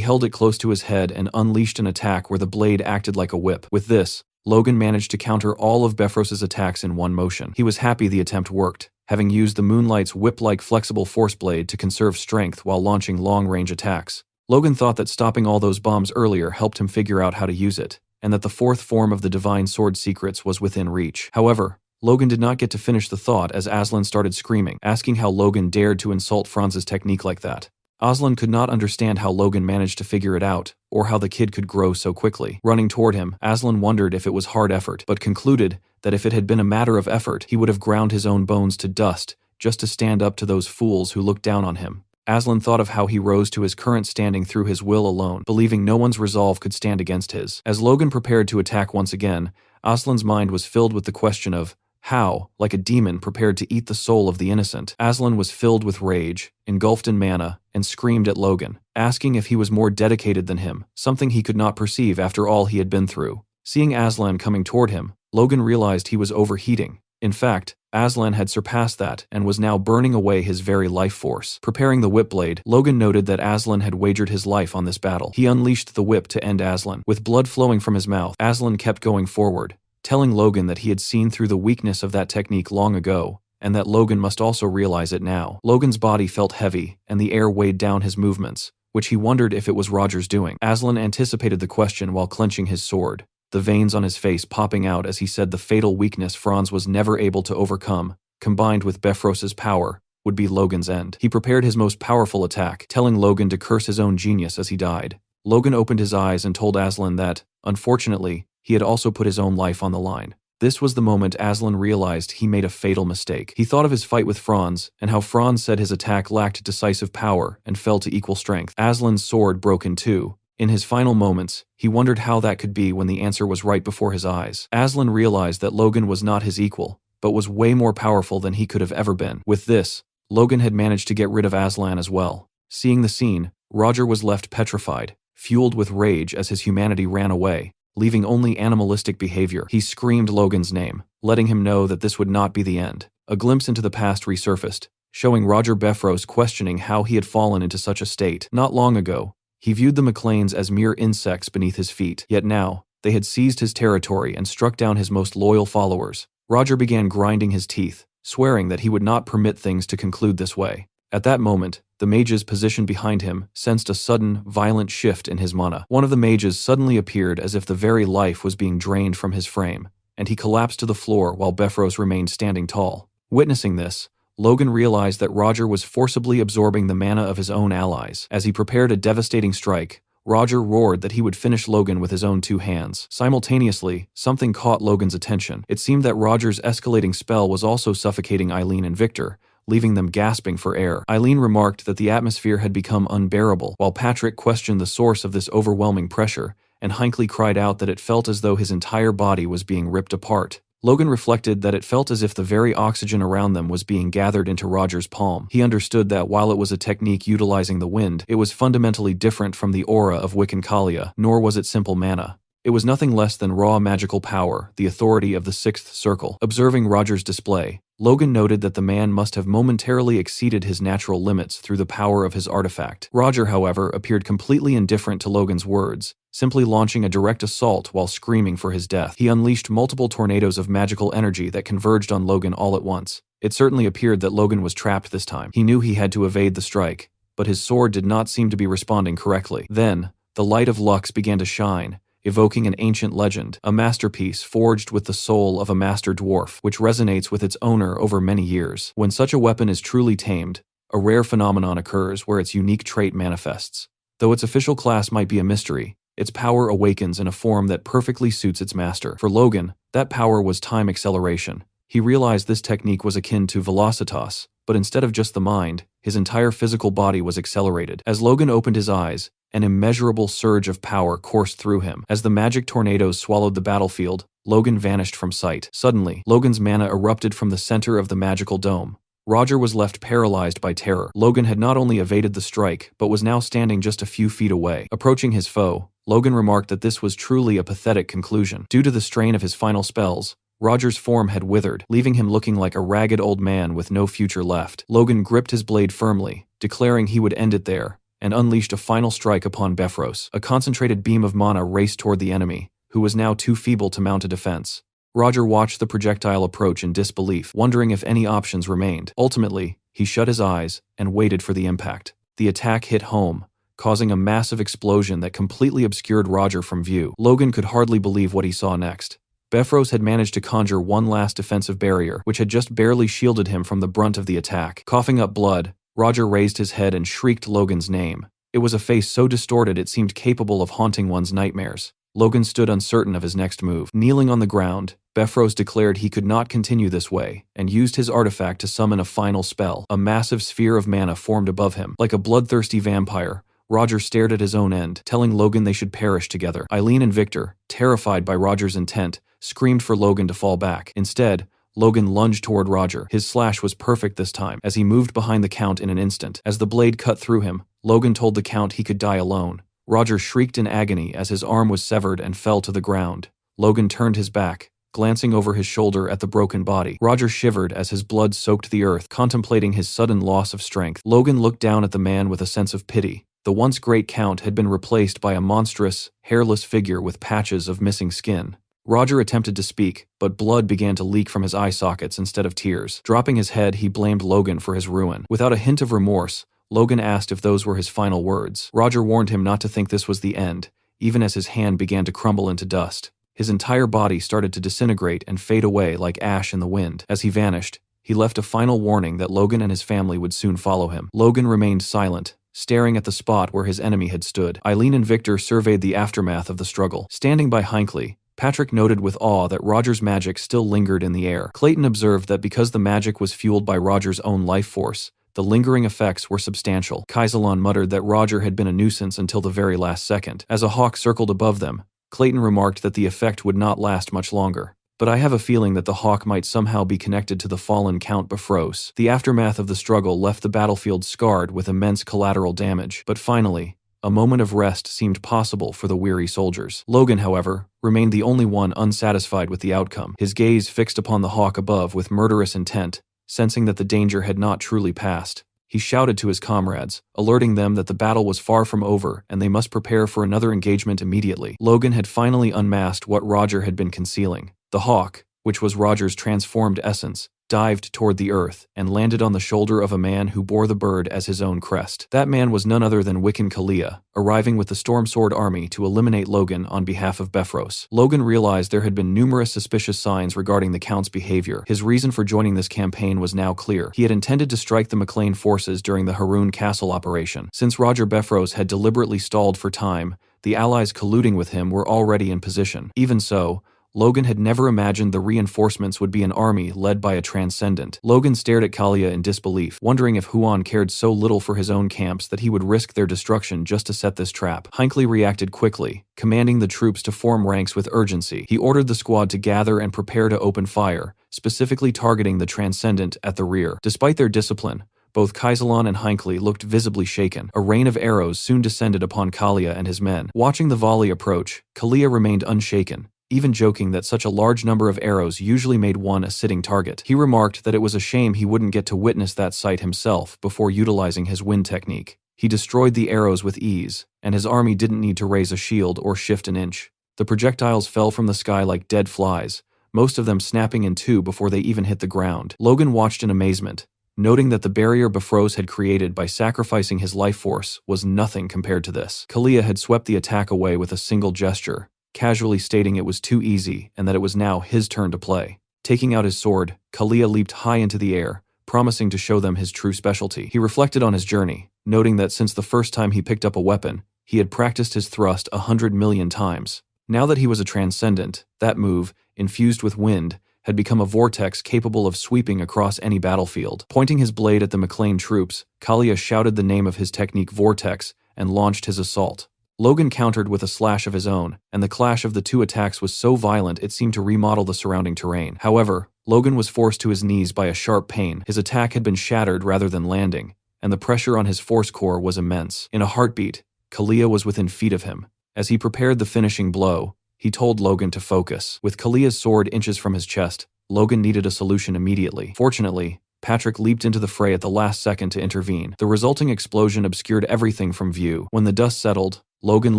held it close to his head and unleashed an attack where the blade acted like a whip. With this, Logan managed to counter all of Bifrost's attacks in one motion. He was happy the attempt worked, having used the Moonlight's whip-like flexible force blade to conserve strength while launching long-range attacks. Logan thought that stopping all those bombs earlier helped him figure out how to use it, and that the fourth form of the Divine Sword secrets was within reach. However, Logan did not get to finish the thought as Aslan started screaming, asking how Logan dared to insult Franz's technique like that. Aslan could not understand how Logan managed to figure it out, or how the kid could grow so quickly. Running toward him, Aslan wondered if it was hard effort, but concluded that if it had been a matter of effort, he would have ground his own bones to dust just to stand up to those fools who looked down on him. Aslan thought of how he rose to his current standing through his will alone, believing no one's resolve could stand against his. As Logan prepared to attack once again, Aslan's mind was filled with the question of how, like a demon prepared to eat the soul of the innocent. Aslan was filled with rage, engulfed in mana, and screamed at Logan, asking if he was more dedicated than him, something he could not perceive after all he had been through. Seeing Aslan coming toward him, Logan realized he was overheating. In fact, Aslan had surpassed that and was now burning away his very life force. Preparing the whip blade, Logan noted that Aslan had wagered his life on this battle. He unleashed the whip to end Aslan. With blood flowing from his mouth, Aslan kept going forward, telling Logan that he had seen through the weakness of that technique long ago, and that Logan must also realize it now. Logan's body felt heavy, and the air weighed down his movements, which he wondered if it was Roger's doing. Aslan anticipated the question while clenching his sword, the veins on his face popping out as he said the fatal weakness Franz was never able to overcome, combined with Bifrost's power, would be Logan's end. He prepared his most powerful attack, telling Logan to curse his own genius as he died. Logan opened his eyes and told Aslan that, unfortunately, he had also put his own life on the line. This was the moment Aslan realized he made a fatal mistake. He thought of his fight with Franz, and how Franz said his attack lacked decisive power and fell to equal strength. Aslan's sword broke in two. In his final moments, he wondered how that could be when the answer was right before his eyes. Aslan realized that Logan was not his equal, but was way more powerful than he could have ever been. With this, Logan had managed to get rid of Aslan as well. Seeing the scene, Roger was left petrified, fueled with rage as his humanity ran away, leaving only animalistic behavior. He screamed Logan's name, letting him know that this would not be the end. A glimpse into the past resurfaced, showing Roger Bifrost questioning how he had fallen into such a state. Not long ago, he viewed the McLeans as mere insects beneath his feet, yet now, they had seized his territory and struck down his most loyal followers. Roger began grinding his teeth, swearing that he would not permit things to conclude this way. At that moment, the mages positioned behind him sensed a sudden, violent shift in his mana. One of the mages suddenly appeared as if the very life was being drained from his frame, and he collapsed to the floor while Bifrost remained standing tall. Witnessing this, Logan realized that Roger was forcibly absorbing the mana of his own allies. As he prepared a devastating strike, Roger roared that he would finish Logan with his own 2 hands. Simultaneously, something caught Logan's attention. It seemed that Roger's escalating spell was also suffocating Eileen and Victor, leaving them gasping for air. Eileen remarked that the atmosphere had become unbearable, while Patrick questioned the source of this overwhelming pressure, and Hinckley cried out that it felt as though his entire body was being ripped apart. Logan reflected that it felt as if the very oxygen around them was being gathered into Roger's palm. He understood that while it was a technique utilizing the wind, it was fundamentally different from the aura of Wiccancalia, nor was it simple mana. It was nothing less than raw magical power, the authority of the Sixth Circle. Observing Roger's display, Logan noted that the man must have momentarily exceeded his natural limits through the power of his artifact. Roger, however, appeared completely indifferent to Logan's words, simply launching a direct assault while screaming for his death. He unleashed multiple tornadoes of magical energy that converged on Logan all at once. It certainly appeared that Logan was trapped this time. He knew he had to evade the strike, but his sword did not seem to be responding correctly. Then, the light of Lux began to shine, evoking an ancient legend, a masterpiece forged with the soul of a master dwarf, which resonates with its owner over many years. When such a weapon is truly tamed, a rare phenomenon occurs where its unique trait manifests. Though its official class might be a mystery, its power awakens in a form that perfectly suits its master. For Logan, that power was time acceleration. He realized this technique was akin to Velocitas, but instead of just the mind, his entire physical body was accelerated. As Logan opened his eyes, an immeasurable surge of power coursed through him. As the magic tornadoes swallowed the battlefield, Logan vanished from sight. Suddenly, Logan's mana erupted from the center of the magical dome. Roger was left paralyzed by terror. Logan had not only evaded the strike, but was now standing just a few feet away. Approaching his foe, Logan remarked that this was truly a pathetic conclusion. Due to the strain of his final spells, Roger's form had withered, leaving him looking like a ragged old man with no future left. Logan gripped his blade firmly, declaring he would end it there, and unleashed a final strike upon Befros. A concentrated beam of mana raced toward the enemy, who was now too feeble to mount a defense. Roger watched the projectile approach in disbelief, wondering if any options remained. Ultimately, he shut his eyes and waited for the impact. The attack hit home, causing a massive explosion that completely obscured Roger from view. Logan could hardly believe what he saw next. Befros had managed to conjure one last defensive barrier, which had just barely shielded him from the brunt of the attack. Coughing up blood, Roger raised his head and shrieked Logan's name. It was a face so distorted it seemed capable of haunting one's nightmares. Logan stood uncertain of his next move. Kneeling on the ground, Befros declared he could not continue this way, and used his artifact to summon a final spell. A massive sphere of mana formed above him. Like a bloodthirsty vampire, Roger stared at his own end, telling Logan they should perish together. Eileen and Victor, terrified by Roger's intent, screamed for Logan to fall back. Instead, Logan lunged toward Roger. His slash was perfect this time, as he moved behind the Count in an instant. As the blade cut through him, Logan told the Count he could die alone. Roger shrieked in agony as his arm was severed and fell to the ground. Logan turned his back, glancing over his shoulder at the broken body. Roger shivered as his blood soaked the earth, contemplating his sudden loss of strength. Logan looked down at the man with a sense of pity. The once great Count had been replaced by a monstrous, hairless figure with patches of missing skin. Roger attempted to speak, but blood began to leak from his eye sockets instead of tears. Dropping his head, he blamed Logan for his ruin. Without a hint of remorse, Logan asked if those were his final words. Roger warned him not to think this was the end, even as his hand began to crumble into dust. His entire body started to disintegrate and fade away like ash in the wind. As he vanished, he left a final warning that Logan and his family would soon follow him. Logan remained silent, staring at the spot where his enemy had stood. Eileen and Victor surveyed the aftermath of the struggle. Standing by Hinckley, Patrick noted with awe that Roger's magic still lingered in the air. Clayton observed that because the magic was fueled by Roger's own life force, the lingering effects were substantial. Kaisalon muttered that Roger had been a nuisance until the very last second. As a hawk circled above them, Clayton remarked that the effect would not last much longer. But I have a feeling that the hawk might somehow be connected to the fallen Count Befros. The aftermath of the struggle left the battlefield scarred with immense collateral damage. But finally, a moment of rest seemed possible for the weary soldiers. Logan, however, remained the only one unsatisfied with the outcome. His gaze fixed upon the hawk above with murderous intent, sensing that the danger had not truly passed. He shouted to his comrades, alerting them that the battle was far from over and they must prepare for another engagement immediately. Logan had finally unmasked what Roger had been concealing. The hawk, which was Roger's transformed essence, dived toward the earth, and landed on the shoulder of a man who bore the bird as his own crest. That man was none other than Wiccan Kalia, arriving with the Storm Sword army to eliminate Logan on behalf of Befros. Logan realized there had been numerous suspicious signs regarding the Count's behavior. His reason for joining this campaign was now clear. He had intended to strike the McLean forces during the Haroun Castle operation. Since Roger Befros had deliberately stalled for time, the allies colluding with him were already in position. Even so, Logan had never imagined the reinforcements would be an army led by a transcendent. Logan stared at Kalia in disbelief, wondering if Huan cared so little for his own camps that he would risk their destruction just to set this trap. Hinckley reacted quickly, commanding the troops to form ranks with urgency. He ordered the squad to gather and prepare to open fire, specifically targeting the transcendent at the rear. Despite their discipline, both Kaiselan and Hinckley looked visibly shaken. A rain of arrows soon descended upon Kalia and his men. Watching the volley approach, Kalia remained unshaken, even joking that such a large number of arrows usually made one a sitting target. He remarked that it was a shame he wouldn't get to witness that sight himself before utilizing his wind technique. He destroyed the arrows with ease, and his army didn't need to raise a shield or shift an inch. The projectiles fell from the sky like dead flies, most of them snapping in two before they even hit the ground. Logan watched in amazement, noting that the barrier Befros had created by sacrificing his life force was nothing compared to this. Kalia had swept the attack away with a single gesture, casually stating it was too easy and that it was now his turn to play. Taking out his sword, Kalia leaped high into the air, promising to show them his true specialty. He reflected on his journey, noting that since the first time he picked up a weapon, he had practiced his thrust 100 million times. Now that he was a transcendent, that move, infused with wind, had become a vortex capable of sweeping across any battlefield. Pointing his blade at the McLean troops, Kalia shouted the name of his technique Vortex and launched his assault. Logan countered with a slash of his own, and the clash of the two attacks was so violent it seemed to remodel the surrounding terrain. However, Logan was forced to his knees by a sharp pain. His attack had been shattered rather than landing, and the pressure on his force core was immense. In a heartbeat, Kalia was within feet of him. As he prepared the finishing blow, he told Logan to focus. With Kalia's sword inches from his chest, Logan needed a solution immediately. Fortunately, Patrick leaped into the fray at the last second to intervene. The resulting explosion obscured everything from view. When the dust settled, Logan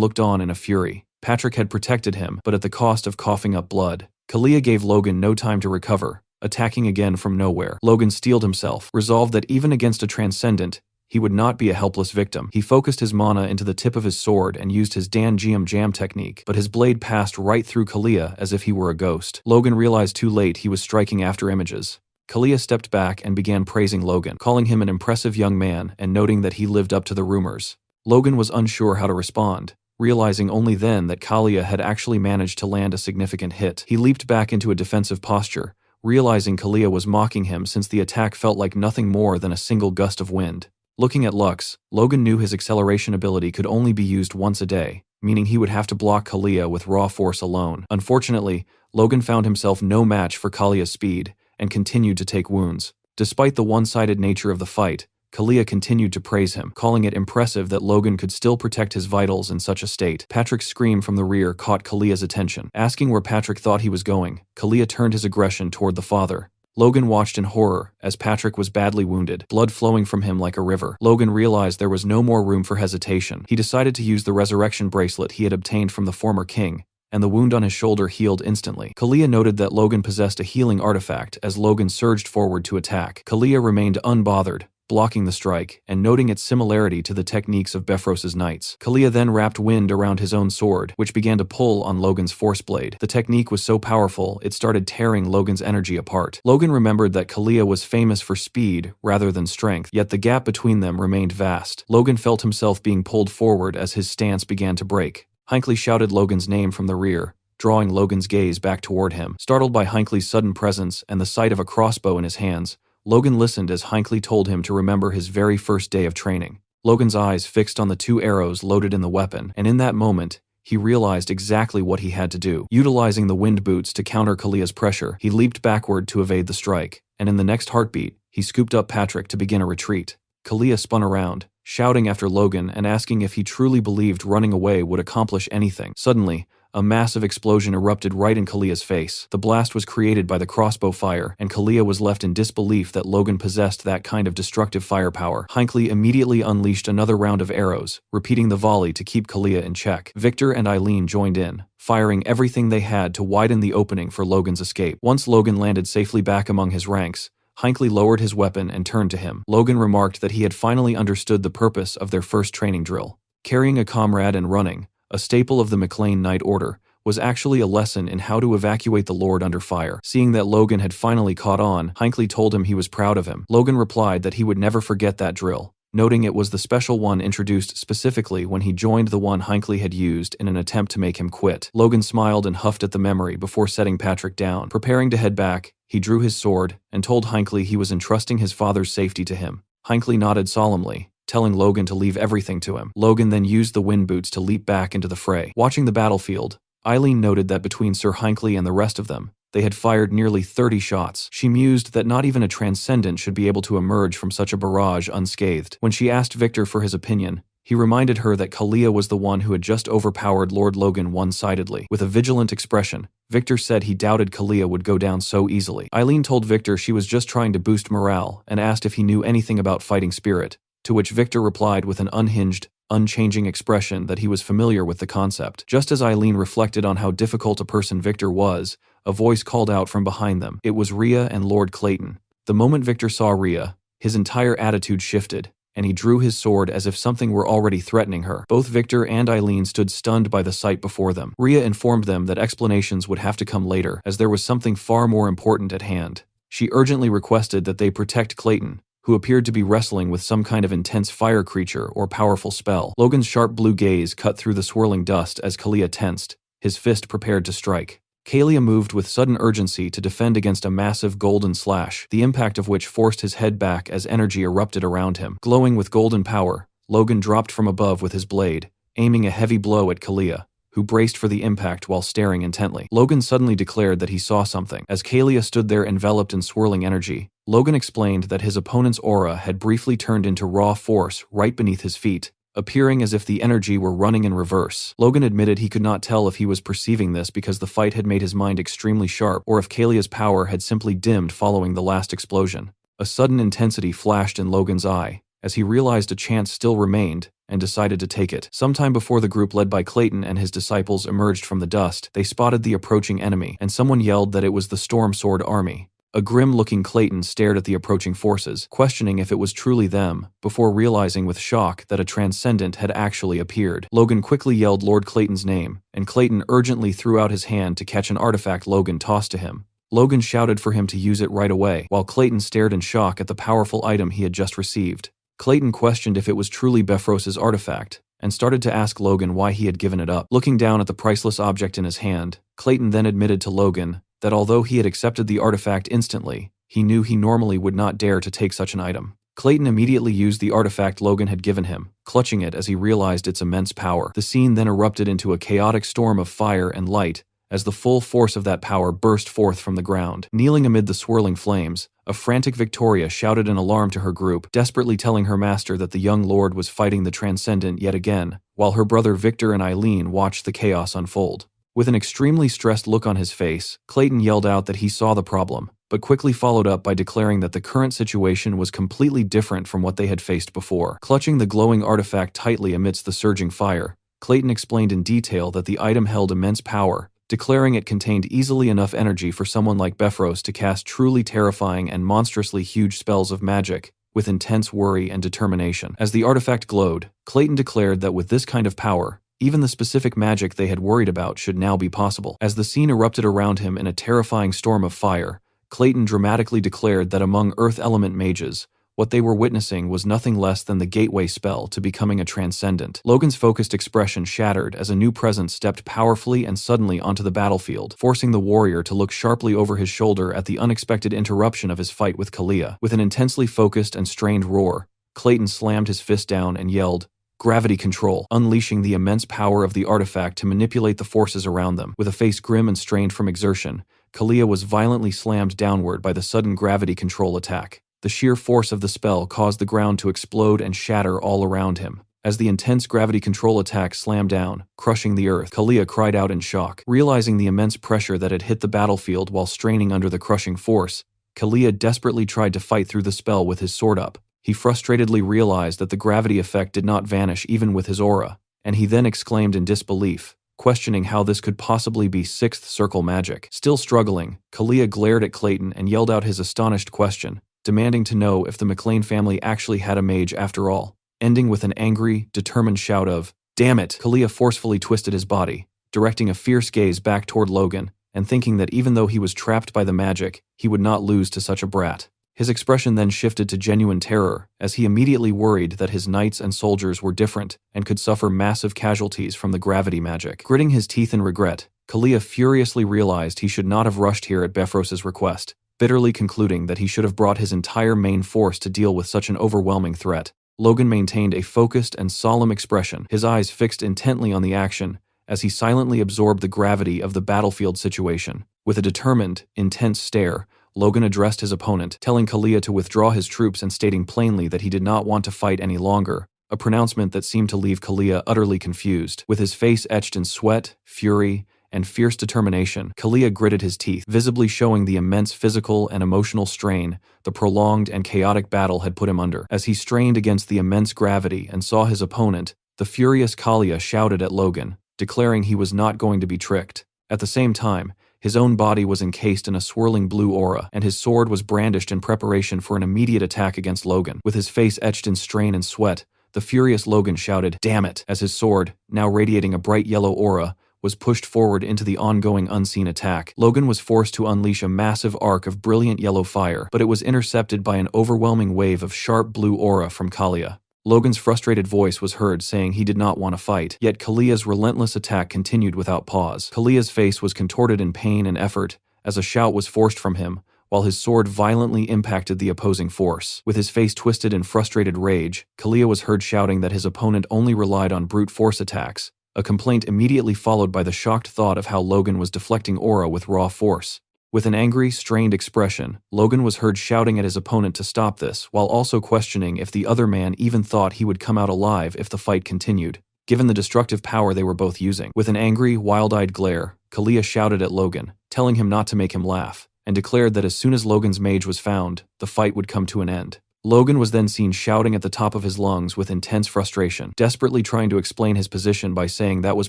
looked on in a fury. Patrick had protected him, but at the cost of coughing up blood. Kalia gave Logan no time to recover, attacking again from nowhere. Logan steeled himself, resolved that even against a transcendent, he would not be a helpless victim. He focused his mana into the tip of his sword and used his Dan Jiam Jam technique, but his blade passed right through Kalia as if he were a ghost. Logan realized too late he was striking after images. Kalia stepped back and began praising Logan, calling him an impressive young man and noting that he lived up to the rumors. Logan was unsure how to respond, realizing only then that Kalia had actually managed to land a significant hit. He leaped back into a defensive posture, realizing Kalia was mocking him since the attack felt like nothing more than a single gust of wind. Looking at Lux, Logan knew his acceleration ability could only be used once a day, meaning he would have to block Kalia with raw force alone. Unfortunately, Logan found himself no match for Kalia's speed and continued to take wounds. Despite the one-sided nature of the fight, Kalia continued to praise him, calling it impressive that Logan could still protect his vitals in such a state. Patrick's scream from the rear caught Kalia's attention. Asking where Patrick thought he was going, Kalia turned his aggression toward the father. Logan watched in horror as Patrick was badly wounded, blood flowing from him like a river. Logan realized there was no more room for hesitation. He decided to use the resurrection bracelet he had obtained from the former king, and the wound on his shoulder healed instantly. Kalia noted that Logan possessed a healing artifact as Logan surged forward to attack. Kalia remained unbothered, blocking the strike, and noting its similarity to the techniques of Befros's knights. Kalia then wrapped wind around his own sword, which began to pull on Logan's force blade. The technique was so powerful, it started tearing Logan's energy apart. Logan remembered that Kalia was famous for speed rather than strength, yet the gap between them remained vast. Logan felt himself being pulled forward as his stance began to break. Hinckley shouted Logan's name from the rear, drawing Logan's gaze back toward him. Startled by Hinckley's sudden presence and the sight of a crossbow in his hands, Logan listened as Hinckley told him to remember his very first day of training. Logan's eyes fixed on the two arrows loaded in the weapon, and in that moment, he realized exactly what he had to do. Utilizing the wind boots to counter Kalia's pressure, he leaped backward to evade the strike, and in the next heartbeat, he scooped up Patrick to begin a retreat. Kalia spun around, shouting after Logan and asking if he truly believed running away would accomplish anything. Suddenly, a massive explosion erupted right in Kalia's face. The blast was created by the crossbow fire, and Kalia was left in disbelief that Logan possessed that kind of destructive firepower. Hinckley immediately unleashed another round of arrows, repeating the volley to keep Kalia in check. Victor and Eileen joined in, firing everything they had to widen the opening for Logan's escape. Once Logan landed safely back among his ranks, Hinckley lowered his weapon and turned to him. Logan remarked that he had finally understood the purpose of their first training drill. Carrying a comrade and running, a staple of the McLean Night Order, was actually a lesson in how to evacuate the Lord under fire. Seeing that Logan had finally caught on, Hinckley told him he was proud of him. Logan replied that he would never forget that drill, noting it was the special one introduced specifically when he joined the one Hinckley had used in an attempt to make him quit. Logan smiled and huffed at the memory before setting Patrick down. Preparing to head back, he drew his sword and told Hinckley he was entrusting his father's safety to him. Hinckley nodded solemnly, telling Logan to leave everything to him. Logan then used the wind boots to leap back into the fray. Watching the battlefield, Eileen noted that between Sir Hinckley and the rest of them, they had fired nearly 30 shots. She mused that not even a transcendent should be able to emerge from such a barrage unscathed. When she asked Victor for his opinion, he reminded her that Kalia was the one who had just overpowered Lord Logan one-sidedly. With a vigilant expression, Victor said he doubted Kalia would go down so easily. Eileen told Victor she was just trying to boost morale and asked if he knew anything about fighting spirit, to which Victor replied with an unhinged, unchanging expression that he was familiar with the concept. Just as Eileen reflected on how difficult a person Victor was, a voice called out from behind them. It was Rhea and Lord Clayton. The moment Victor saw Rhea, his entire attitude shifted, and he drew his sword as if something were already threatening her. Both Victor and Eileen stood stunned by the sight before them. Rhea informed them that explanations would have to come later, as there was something far more important at hand. She urgently requested that they protect Clayton, who appeared to be wrestling with some kind of intense fire creature or powerful spell. Logan's sharp blue gaze cut through the swirling dust as Kalia tensed, his fist prepared to strike. Kalia moved with sudden urgency to defend against a massive golden slash, the impact of which forced his head back as energy erupted around him. Glowing with golden power, Logan dropped from above with his blade, aiming a heavy blow at Kalia, who braced for the impact while staring intently. Logan suddenly declared that he saw something. As Kalia stood there enveloped in swirling energy, Logan explained that his opponent's aura had briefly turned into raw force right beneath his feet, appearing as if the energy were running in reverse. Logan admitted he could not tell if he was perceiving this because the fight had made his mind extremely sharp or if Kalia's power had simply dimmed following the last explosion. A sudden intensity flashed in Logan's eye, as he realized a chance still remained, and decided to take it. Sometime before the group led by Clayton and his disciples emerged from the dust, they spotted the approaching enemy, and someone yelled that it was the Storm Sword Army. A grim-looking Clayton stared at the approaching forces, questioning if it was truly them, before realizing with shock that a transcendent had actually appeared. Logan quickly yelled Lord Clayton's name, and Clayton urgently threw out his hand to catch an artifact Logan tossed to him. Logan shouted for him to use it right away, while Clayton stared in shock at the powerful item he had just received. Clayton questioned if it was truly Befros's artifact, and started to ask Logan why he had given it up. Looking down at the priceless object in his hand, Clayton then admitted to Logan that although he had accepted the artifact instantly, he knew he normally would not dare to take such an item. Clayton immediately used the artifact Logan had given him, clutching it as he realized its immense power. The scene then erupted into a chaotic storm of fire and light, as the full force of that power burst forth from the ground. Kneeling amid the swirling flames, a frantic Victoria shouted an alarm to her group, desperately telling her master that the young lord was fighting the Transcendent yet again, while her brother Victor and Eileen watched the chaos unfold. With an extremely stressed look on his face, Clayton yelled out that he saw the problem, but quickly followed up by declaring that the current situation was completely different from what they had faced before. Clutching the glowing artifact tightly amidst the surging fire, Clayton explained in detail that the item held immense power, declaring it contained easily enough energy for someone like Befros to cast truly terrifying and monstrously huge spells of magic, with intense worry and determination. As the artifact glowed, Clayton declared that with this kind of power, even the specific magic they had worried about should now be possible. As the scene erupted around him in a terrifying storm of fire, Clayton dramatically declared that among Earth element mages, what they were witnessing was nothing less than the gateway spell to becoming a transcendent. Logan's focused expression shattered as a new presence stepped powerfully and suddenly onto the battlefield, forcing the warrior to look sharply over his shoulder at the unexpected interruption of his fight with Kalia. With an intensely focused and strained roar, Clayton slammed his fist down and yelled, "Gravity control," unleashing the immense power of the artifact to manipulate the forces around them. With a face grim and strained from exertion, Kalia was violently slammed downward by the sudden gravity control attack. The sheer force of the spell caused the ground to explode and shatter all around him. As the intense gravity control attack slammed down, crushing the earth, Kalia cried out in shock. Realizing the immense pressure that had hit the battlefield while straining under the crushing force, Kalia desperately tried to fight through the spell with his sword up. He frustratedly realized that the gravity effect did not vanish even with his aura, and he then exclaimed in disbelief, questioning how this could possibly be sixth circle magic. Still struggling, Kalia glared at Clayton and yelled out his astonished question, demanding to know if the McLean family actually had a mage after all, ending with an angry, determined shout of, "Damn it!" Kalia forcefully twisted his body, directing a fierce gaze back toward Logan, and thinking that even though he was trapped by the magic, he would not lose to such a brat. His expression then shifted to genuine terror, as he immediately worried that his knights and soldiers were different and could suffer massive casualties from the gravity magic. Gritting his teeth in regret, Kalia furiously realized he should not have rushed here at Befros's request, bitterly concluding that he should have brought his entire main force to deal with such an overwhelming threat. Logan maintained a focused and solemn expression, his eyes fixed intently on the action, as he silently absorbed the gravity of the battlefield situation. With a determined, intense stare, Logan addressed his opponent, telling Kalia to withdraw his troops and stating plainly that he did not want to fight any longer, a pronouncement that seemed to leave Kalia utterly confused. With his face etched in sweat, fury, and fierce determination, Kalia gritted his teeth, visibly showing the immense physical and emotional strain the prolonged and chaotic battle had put him under. As he strained against the immense gravity and saw his opponent, the furious Kalia shouted at Logan, declaring he was not going to be tricked. At the same time, his own body was encased in a swirling blue aura, and his sword was brandished in preparation for an immediate attack against Logan. With his face etched in strain and sweat, the furious Logan shouted, "Damn it!" as his sword, now radiating a bright yellow aura, was pushed forward into the ongoing unseen attack. Logan was forced to unleash a massive arc of brilliant yellow fire, but it was intercepted by an overwhelming wave of sharp blue aura from Kalia. Logan's frustrated voice was heard saying he did not want to fight, yet Kalia's relentless attack continued without pause. Kalia's face was contorted in pain and effort, as a shout was forced from him, while his sword violently impacted the opposing force. With his face twisted in frustrated rage, Kalia was heard shouting that his opponent only relied on brute force attacks, a complaint immediately followed by the shocked thought of how Logan was deflecting aura with raw force. With an angry, strained expression, Logan was heard shouting at his opponent to stop this, while also questioning if the other man even thought he would come out alive if the fight continued, given the destructive power they were both using. With an angry, wild-eyed glare, Kalia shouted at Logan, telling him not to make him laugh, and declared that as soon as Logan's mage was found, the fight would come to an end. Logan was then seen shouting at the top of his lungs with intense frustration, desperately trying to explain his position by saying that was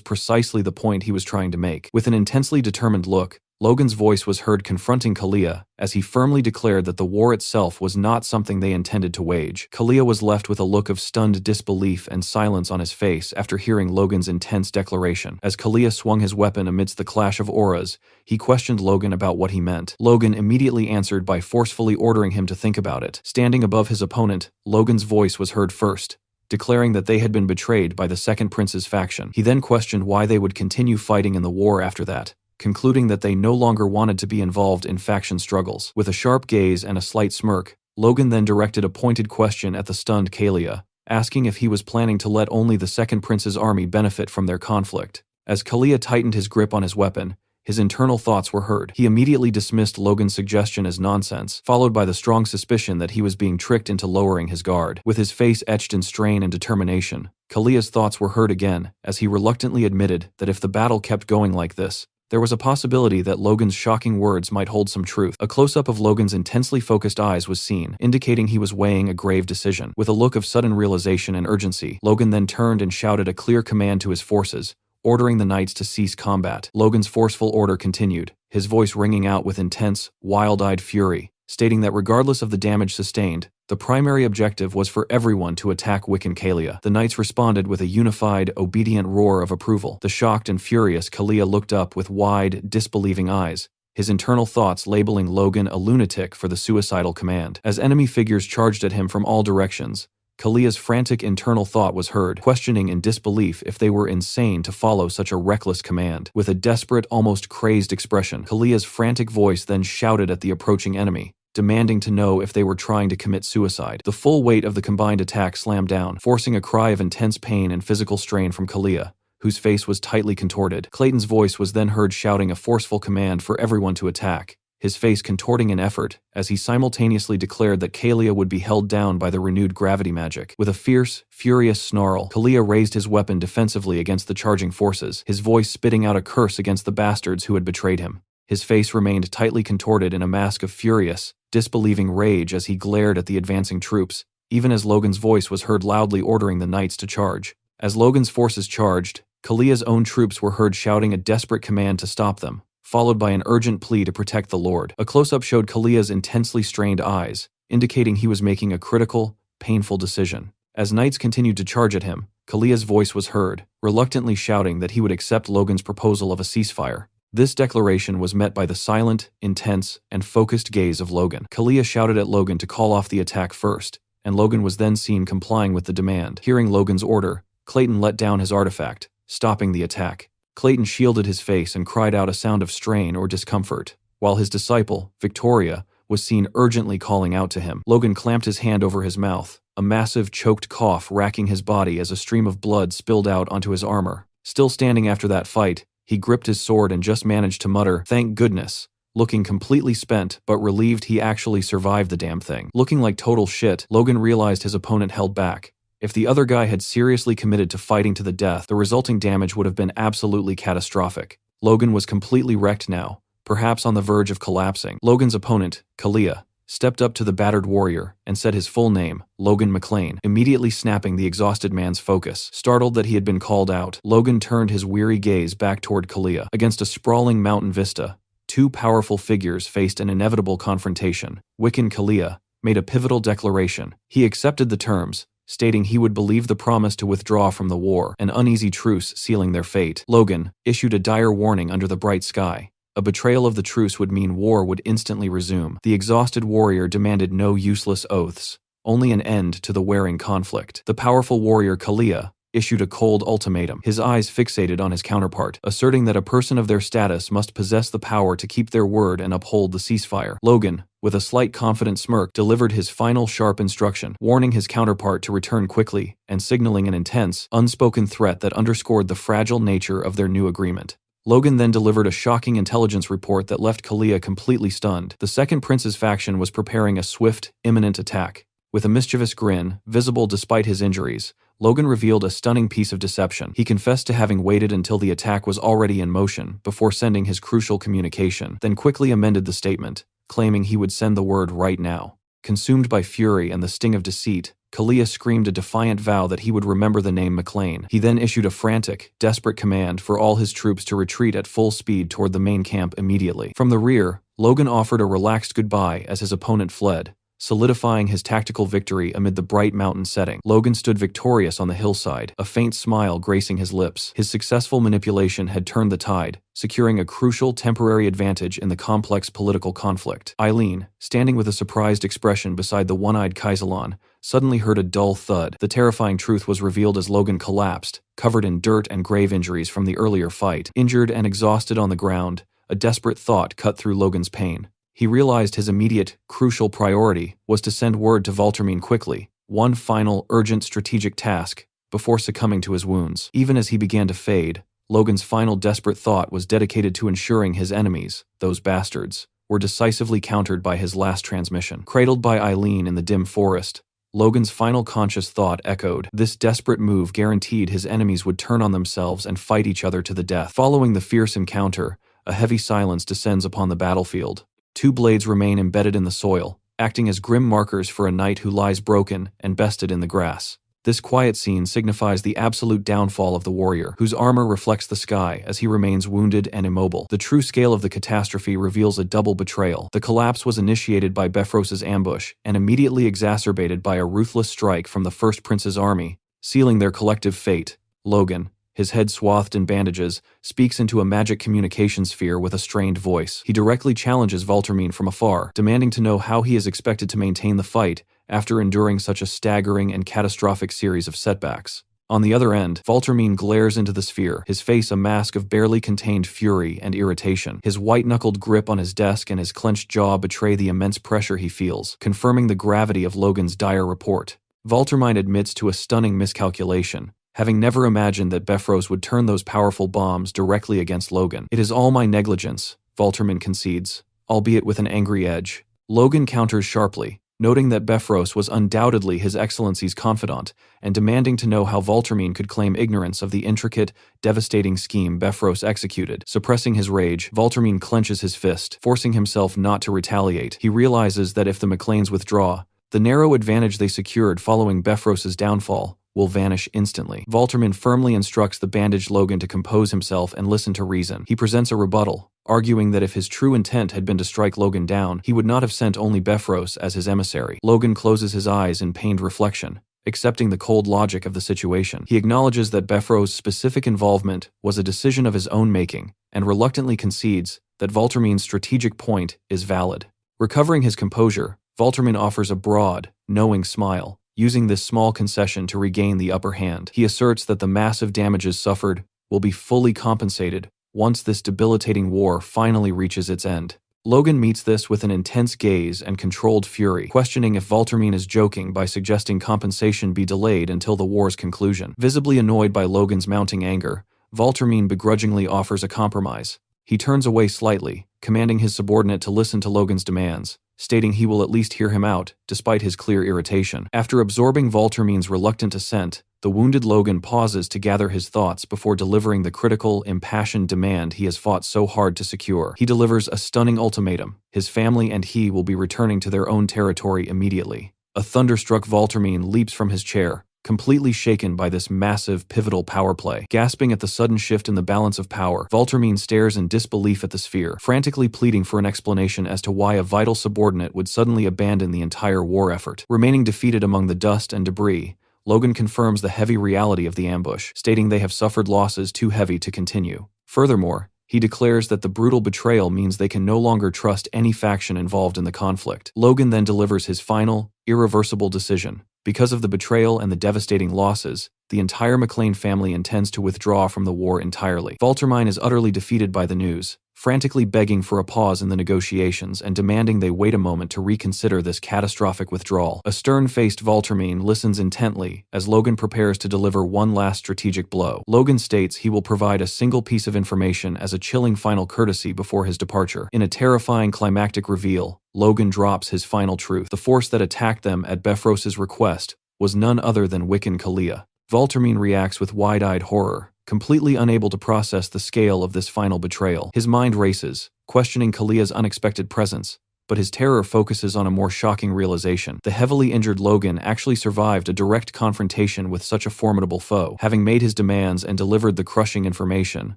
precisely the point he was trying to make. With an intensely determined look, Logan's voice was heard confronting Kalia, as he firmly declared that the war itself was not something they intended to wage. Kalia was left with a look of stunned disbelief and silence on his face after hearing Logan's intense declaration. As Kalia swung his weapon amidst the clash of auras, he questioned Logan about what he meant. Logan immediately answered by forcefully ordering him to think about it. Standing above his opponent, Logan's voice was heard first, declaring that they had been betrayed by the Second Prince's faction. He then questioned why they would continue fighting in the war after that, concluding that they no longer wanted to be involved in faction struggles. With a sharp gaze and a slight smirk, Logan then directed a pointed question at the stunned Kalia, asking if he was planning to let only the Second Prince's army benefit from their conflict. As Kalia tightened his grip on his weapon, his internal thoughts were heard. He immediately dismissed Logan's suggestion as nonsense, followed by the strong suspicion that he was being tricked into lowering his guard. With his face etched in strain and determination, Kalia's thoughts were heard again, as he reluctantly admitted that if the battle kept going like this, there was a possibility that Logan's shocking words might hold some truth. A close-up of Logan's intensely focused eyes was seen, indicating he was weighing a grave decision. With a look of sudden realization and urgency, Logan then turned and shouted a clear command to his forces, ordering the knights to cease combat. Logan's forceful order continued, his voice ringing out with intense, wild-eyed fury, stating that regardless of the damage sustained, the primary objective was for everyone to attack Wiccan Kalia. The knights responded with a unified, obedient roar of approval. The shocked and furious Kalia looked up with wide, disbelieving eyes, his internal thoughts labeling Logan a lunatic for the suicidal command. As enemy figures charged at him from all directions, Kalia's frantic internal thought was heard, questioning in disbelief if they were insane to follow such a reckless command. With a desperate, almost crazed expression, Kalia's frantic voice then shouted at the approaching enemy, demanding to know if they were trying to commit suicide. The full weight of the combined attack slammed down, forcing a cry of intense pain and physical strain from Kalia, whose face was tightly contorted. Clayton's voice was then heard shouting a forceful command for everyone to attack, his face contorting in effort, as he simultaneously declared that Kalia would be held down by the renewed gravity magic. With a fierce, furious snarl, Kalia raised his weapon defensively against the charging forces, his voice spitting out a curse against the bastards who had betrayed him. His face remained tightly contorted in a mask of furious, disbelieving rage as he glared at the advancing troops, even as Logan's voice was heard loudly ordering the knights to charge. As Logan's forces charged, Kalia's own troops were heard shouting a desperate command to stop them, followed by an urgent plea to protect the Lord. A close-up showed Kalia's intensely strained eyes, indicating he was making a critical, painful decision. As knights continued to charge at him, Kalia's voice was heard, reluctantly shouting that he would accept Logan's proposal of a ceasefire. This declaration was met by the silent, intense, and focused gaze of Logan. Kalia shouted at Logan to call off the attack first, and Logan was then seen complying with the demand. Hearing Logan's order, Clayton let down his artifact, stopping the attack. Clayton shielded his face and cried out a sound of strain or discomfort, while his disciple, Victoria, was seen urgently calling out to him. Logan clamped his hand over his mouth, a massive choked cough racking his body as a stream of blood spilled out onto his armor. Still standing after that fight, he gripped his sword and just managed to mutter, "Thank goodness," looking completely spent but relieved he actually survived the damn thing. Looking like total shit, Logan realized his opponent held back. If the other guy had seriously committed to fighting to the death, the resulting damage would have been absolutely catastrophic. Logan was completely wrecked now, perhaps on the verge of collapsing. Logan's opponent, Kalia, stepped up to the battered warrior and said his full name, Logan McLean, immediately snapping the exhausted man's focus. Startled that he had been called out, Logan turned his weary gaze back toward Kalia. Against a sprawling mountain vista, two powerful figures faced an inevitable confrontation. Wiccan Kalia made a pivotal declaration. He accepted the terms, stating he would believe the promise to withdraw from the war, an uneasy truce sealing their fate. Logan issued a dire warning under the bright sky. A betrayal of the truce would mean war would instantly resume. The exhausted warrior demanded no useless oaths, only an end to the wearing conflict. The powerful warrior Kalia issued a cold ultimatum, his eyes fixated on his counterpart, asserting that a person of their status must possess the power to keep their word and uphold the ceasefire. Logan, with a slight confident smirk, delivered his final sharp instruction, warning his counterpart to return quickly and signaling an intense, unspoken threat that underscored the fragile nature of their new agreement. Logan then delivered a shocking intelligence report that left Kalia completely stunned. The Second Prince's faction was preparing a swift, imminent attack. With a mischievous grin, visible despite his injuries, Logan revealed a stunning piece of deception. He confessed to having waited until the attack was already in motion before sending his crucial communication, then quickly amended the statement, claiming he would send the word right now. Consumed by fury and the sting of deceit, Kalia screamed a defiant vow that he would remember the name McLean. He then issued a frantic, desperate command for all his troops to retreat at full speed toward the main camp immediately. From the rear, Logan offered a relaxed goodbye as his opponent fled, solidifying his tactical victory amid the bright mountain setting. Logan stood victorious on the hillside, a faint smile gracing his lips. His successful manipulation had turned the tide, securing a crucial temporary advantage in the complex political conflict. Eileen, standing with a surprised expression beside the one-eyed Kaiselan, suddenly heard a dull thud. The terrifying truth was revealed as Logan collapsed, covered in dirt and grave injuries from the earlier fight. Injured and exhausted on the ground, a desperate thought cut through Logan's pain. He realized his immediate, crucial priority was to send word to Valtermine quickly, one final, urgent strategic task, before succumbing to his wounds. Even as he began to fade, Logan's final desperate thought was dedicated to ensuring his enemies, those bastards, were decisively countered by his last transmission. Cradled by Eileen in the dim forest, Logan's final conscious thought echoed. This desperate move guaranteed his enemies would turn on themselves and fight each other to the death. Following the fierce encounter, a heavy silence descends upon the battlefield. Two blades remain embedded in the soil, acting as grim markers for a knight who lies broken and bested in the grass. This quiet scene signifies the absolute downfall of the warrior, whose armor reflects the sky as he remains wounded and immobile. The true scale of the catastrophe reveals a double betrayal. The collapse was initiated by Befros's ambush and immediately exacerbated by a ruthless strike from the First Prince's army, sealing their collective fate. Logan, his head swathed in bandages, speaks into a magic communication sphere with a strained voice. He directly challenges Valtermine from afar, demanding to know how he is expected to maintain the fight after enduring such a staggering and catastrophic series of setbacks. On the other end, Valtermine glares into the sphere, his face a mask of barely contained fury and irritation. His white-knuckled grip on his desk and his clenched jaw betray the immense pressure he feels, confirming the gravity of Logan's dire report. Valtermine admits to a stunning miscalculation, having never imagined that Befros would turn those powerful bombs directly against Logan. "It is all my negligence," Valtermine concedes, albeit with an angry edge. Logan counters sharply, noting that Befros was undoubtedly His Excellency's confidant, and demanding to know how Valtermine could claim ignorance of the intricate, devastating scheme Befros executed. Suppressing his rage, Valtermine clenches his fist, forcing himself not to retaliate. He realizes that if the McLeans withdraw, the narrow advantage they secured following Befros's downfall will vanish instantly. Valtermine firmly instructs the bandaged Logan to compose himself and listen to reason. He presents a rebuttal, arguing that if his true intent had been to strike Logan down, he would not have sent only Befros as his emissary. Logan closes his eyes in pained reflection, accepting the cold logic of the situation. He acknowledges that Befros' specific involvement was a decision of his own making, and reluctantly concedes that Valtermin's strategic point is valid. Recovering his composure, Valtermin offers a broad, knowing smile, using this small concession to regain the upper hand. He asserts that the massive damages suffered will be fully compensated once this debilitating war finally reaches its end. Logan meets this with an intense gaze and controlled fury, questioning if Valtermin is joking by suggesting compensation be delayed until the war's conclusion. Visibly annoyed by Logan's mounting anger, Valtermin begrudgingly offers a compromise. He turns away slightly, commanding his subordinate to listen to Logan's demands, stating he will at least hear him out, despite his clear irritation. After absorbing Valtermin's reluctant assent, the wounded Logan pauses to gather his thoughts before delivering the critical, impassioned demand he has fought so hard to secure. He delivers a stunning ultimatum. His family and he will be returning to their own territory immediately. A thunderstruck Valtermin leaps from his chair, completely shaken by this massive, pivotal power play. Gasping at the sudden shift in the balance of power, Valtermin stares in disbelief at the sphere, frantically pleading for an explanation as to why a vital subordinate would suddenly abandon the entire war effort. Remaining defeated among the dust and debris, Logan confirms the heavy reality of the ambush, stating they have suffered losses too heavy to continue. Furthermore, he declares that the brutal betrayal means they can no longer trust any faction involved in the conflict. Logan then delivers his final, irreversible decision. Because of the betrayal and the devastating losses, the entire McLean family intends to withdraw from the war entirely. Valtermin is utterly defeated by the news, frantically begging for a pause in the negotiations and demanding they wait a moment to reconsider this catastrophic withdrawal. A stern-faced Valtermin listens intently as Logan prepares to deliver one last strategic blow. Logan states he will provide a single piece of information as a chilling final courtesy before his departure. In a terrifying climactic reveal, Logan drops his final truth. The force that attacked them at Befros' request was none other than Wiccan Kalia. Valtermin reacts with wide-eyed horror, completely unable to process the scale of this final betrayal. His mind races, questioning Kalia's unexpected presence, but his terror focuses on a more shocking realization. The heavily injured Logan actually survived a direct confrontation with such a formidable foe. Having made his demands and delivered the crushing information,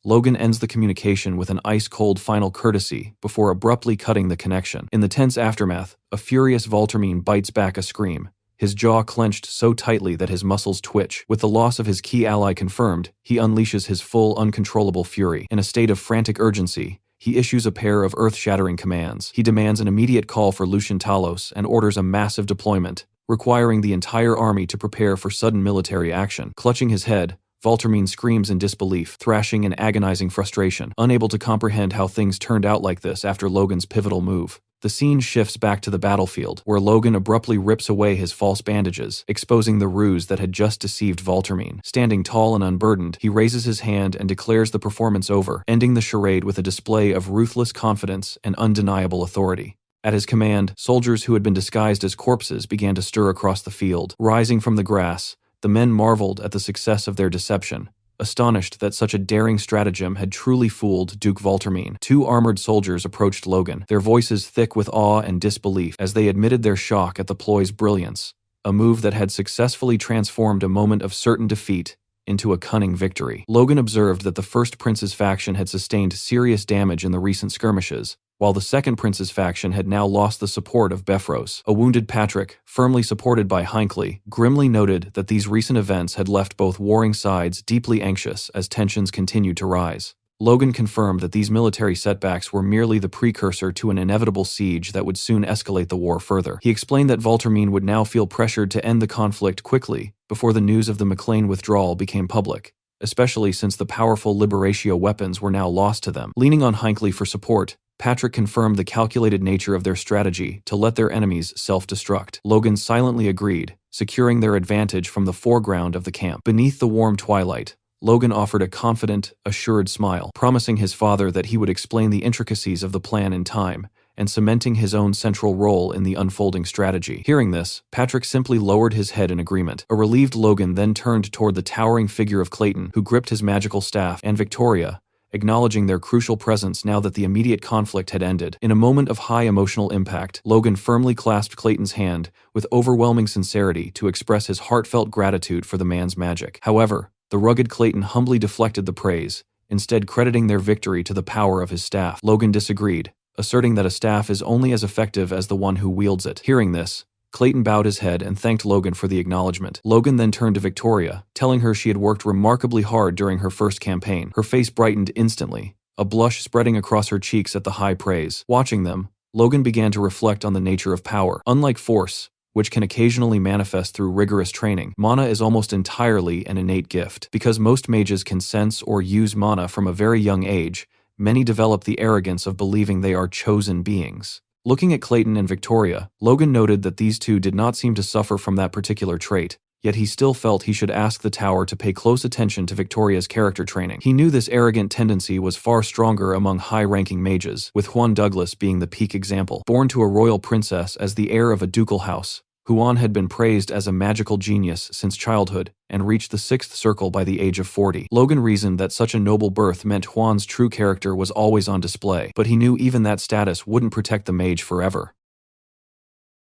Logan ends the communication with an ice-cold final courtesy before abruptly cutting the connection. In the tense aftermath, a furious Valtermin bites back a scream, his jaw clenched so tightly that his muscles twitch. With the loss of his key ally confirmed, he unleashes his full, uncontrollable fury. In a state of frantic urgency, he issues a pair of earth-shattering commands. He demands an immediate call for Lucian Talos and orders a massive deployment, requiring the entire army to prepare for sudden military action. Clutching his head, Valtermin screams in disbelief, thrashing in agonizing frustration, unable to comprehend how things turned out like this after Logan's pivotal move. The scene shifts back to the battlefield, where Logan abruptly rips away his false bandages, exposing the ruse that had just deceived Valtermin. Standing tall and unburdened, he raises his hand and declares the performance over, ending the charade with a display of ruthless confidence and undeniable authority. At his command, soldiers who had been disguised as corpses began to stir across the field. Rising from the grass, the men marveled at the success of their deception, astonished that such a daring stratagem had truly fooled Duke Valtermin. Two armored soldiers approached Logan, their voices thick with awe and disbelief as they admitted their shock at the ploy's brilliance, a move that had successfully transformed a moment of certain defeat into a cunning victory. Logan observed that the first prince's faction had sustained serious damage in the recent skirmishes, while the second prince's faction had now lost the support of Befros. A wounded Patrick, firmly supported by Hinckley, grimly noted that these recent events had left both warring sides deeply anxious as tensions continued to rise. Logan confirmed that these military setbacks were merely the precursor to an inevitable siege that would soon escalate the war further. He explained that Valtermin would now feel pressured to end the conflict quickly before the news of the McLean withdrawal became public, especially since the powerful Liberatio weapons were now lost to them. Leaning on Hinckley for support, Patrick confirmed the calculated nature of their strategy to let their enemies self-destruct. Logan silently agreed, securing their advantage from the foreground of the camp. Beneath the warm twilight, Logan offered a confident, assured smile, promising his father that he would explain the intricacies of the plan in time, and cementing his own central role in the unfolding strategy. Hearing this, Patrick simply lowered his head in agreement. A relieved Logan then turned toward the towering figure of Clayton, who gripped his magical staff, and Victoria, acknowledging their crucial presence now that the immediate conflict had ended. In a moment of high emotional impact, Logan firmly clasped Clayton's hand with overwhelming sincerity to express his heartfelt gratitude for the man's magic. However, the rugged Clayton humbly deflected the praise, instead crediting their victory to the power of his staff. Logan disagreed, asserting that a staff is only as effective as the one who wields it. Hearing this, Clayton bowed his head and thanked Logan for the acknowledgement. Logan then turned to Victoria, telling her she had worked remarkably hard during her first campaign. Her face brightened instantly, a blush spreading across her cheeks at the high praise. Watching them, Logan began to reflect on the nature of power. Unlike force, which can occasionally manifest through rigorous training, mana is almost entirely an innate gift. Because most mages can sense or use mana from a very young age, many develop the arrogance of believing they are chosen beings. Looking at Clayton and Victoria, Logan noted that these two did not seem to suffer from that particular trait, yet he still felt he should ask the tower to pay close attention to Victoria's character training. He knew this arrogant tendency was far stronger among high-ranking mages, with Juan Douglas being the peak example. Born to a royal princess as the heir of a ducal house, Juan had been praised as a magical genius since childhood and reached the 6th circle by the age of 40. Logan reasoned that such a noble birth meant Juan's true character was always on display, but he knew even that status wouldn't protect the mage forever.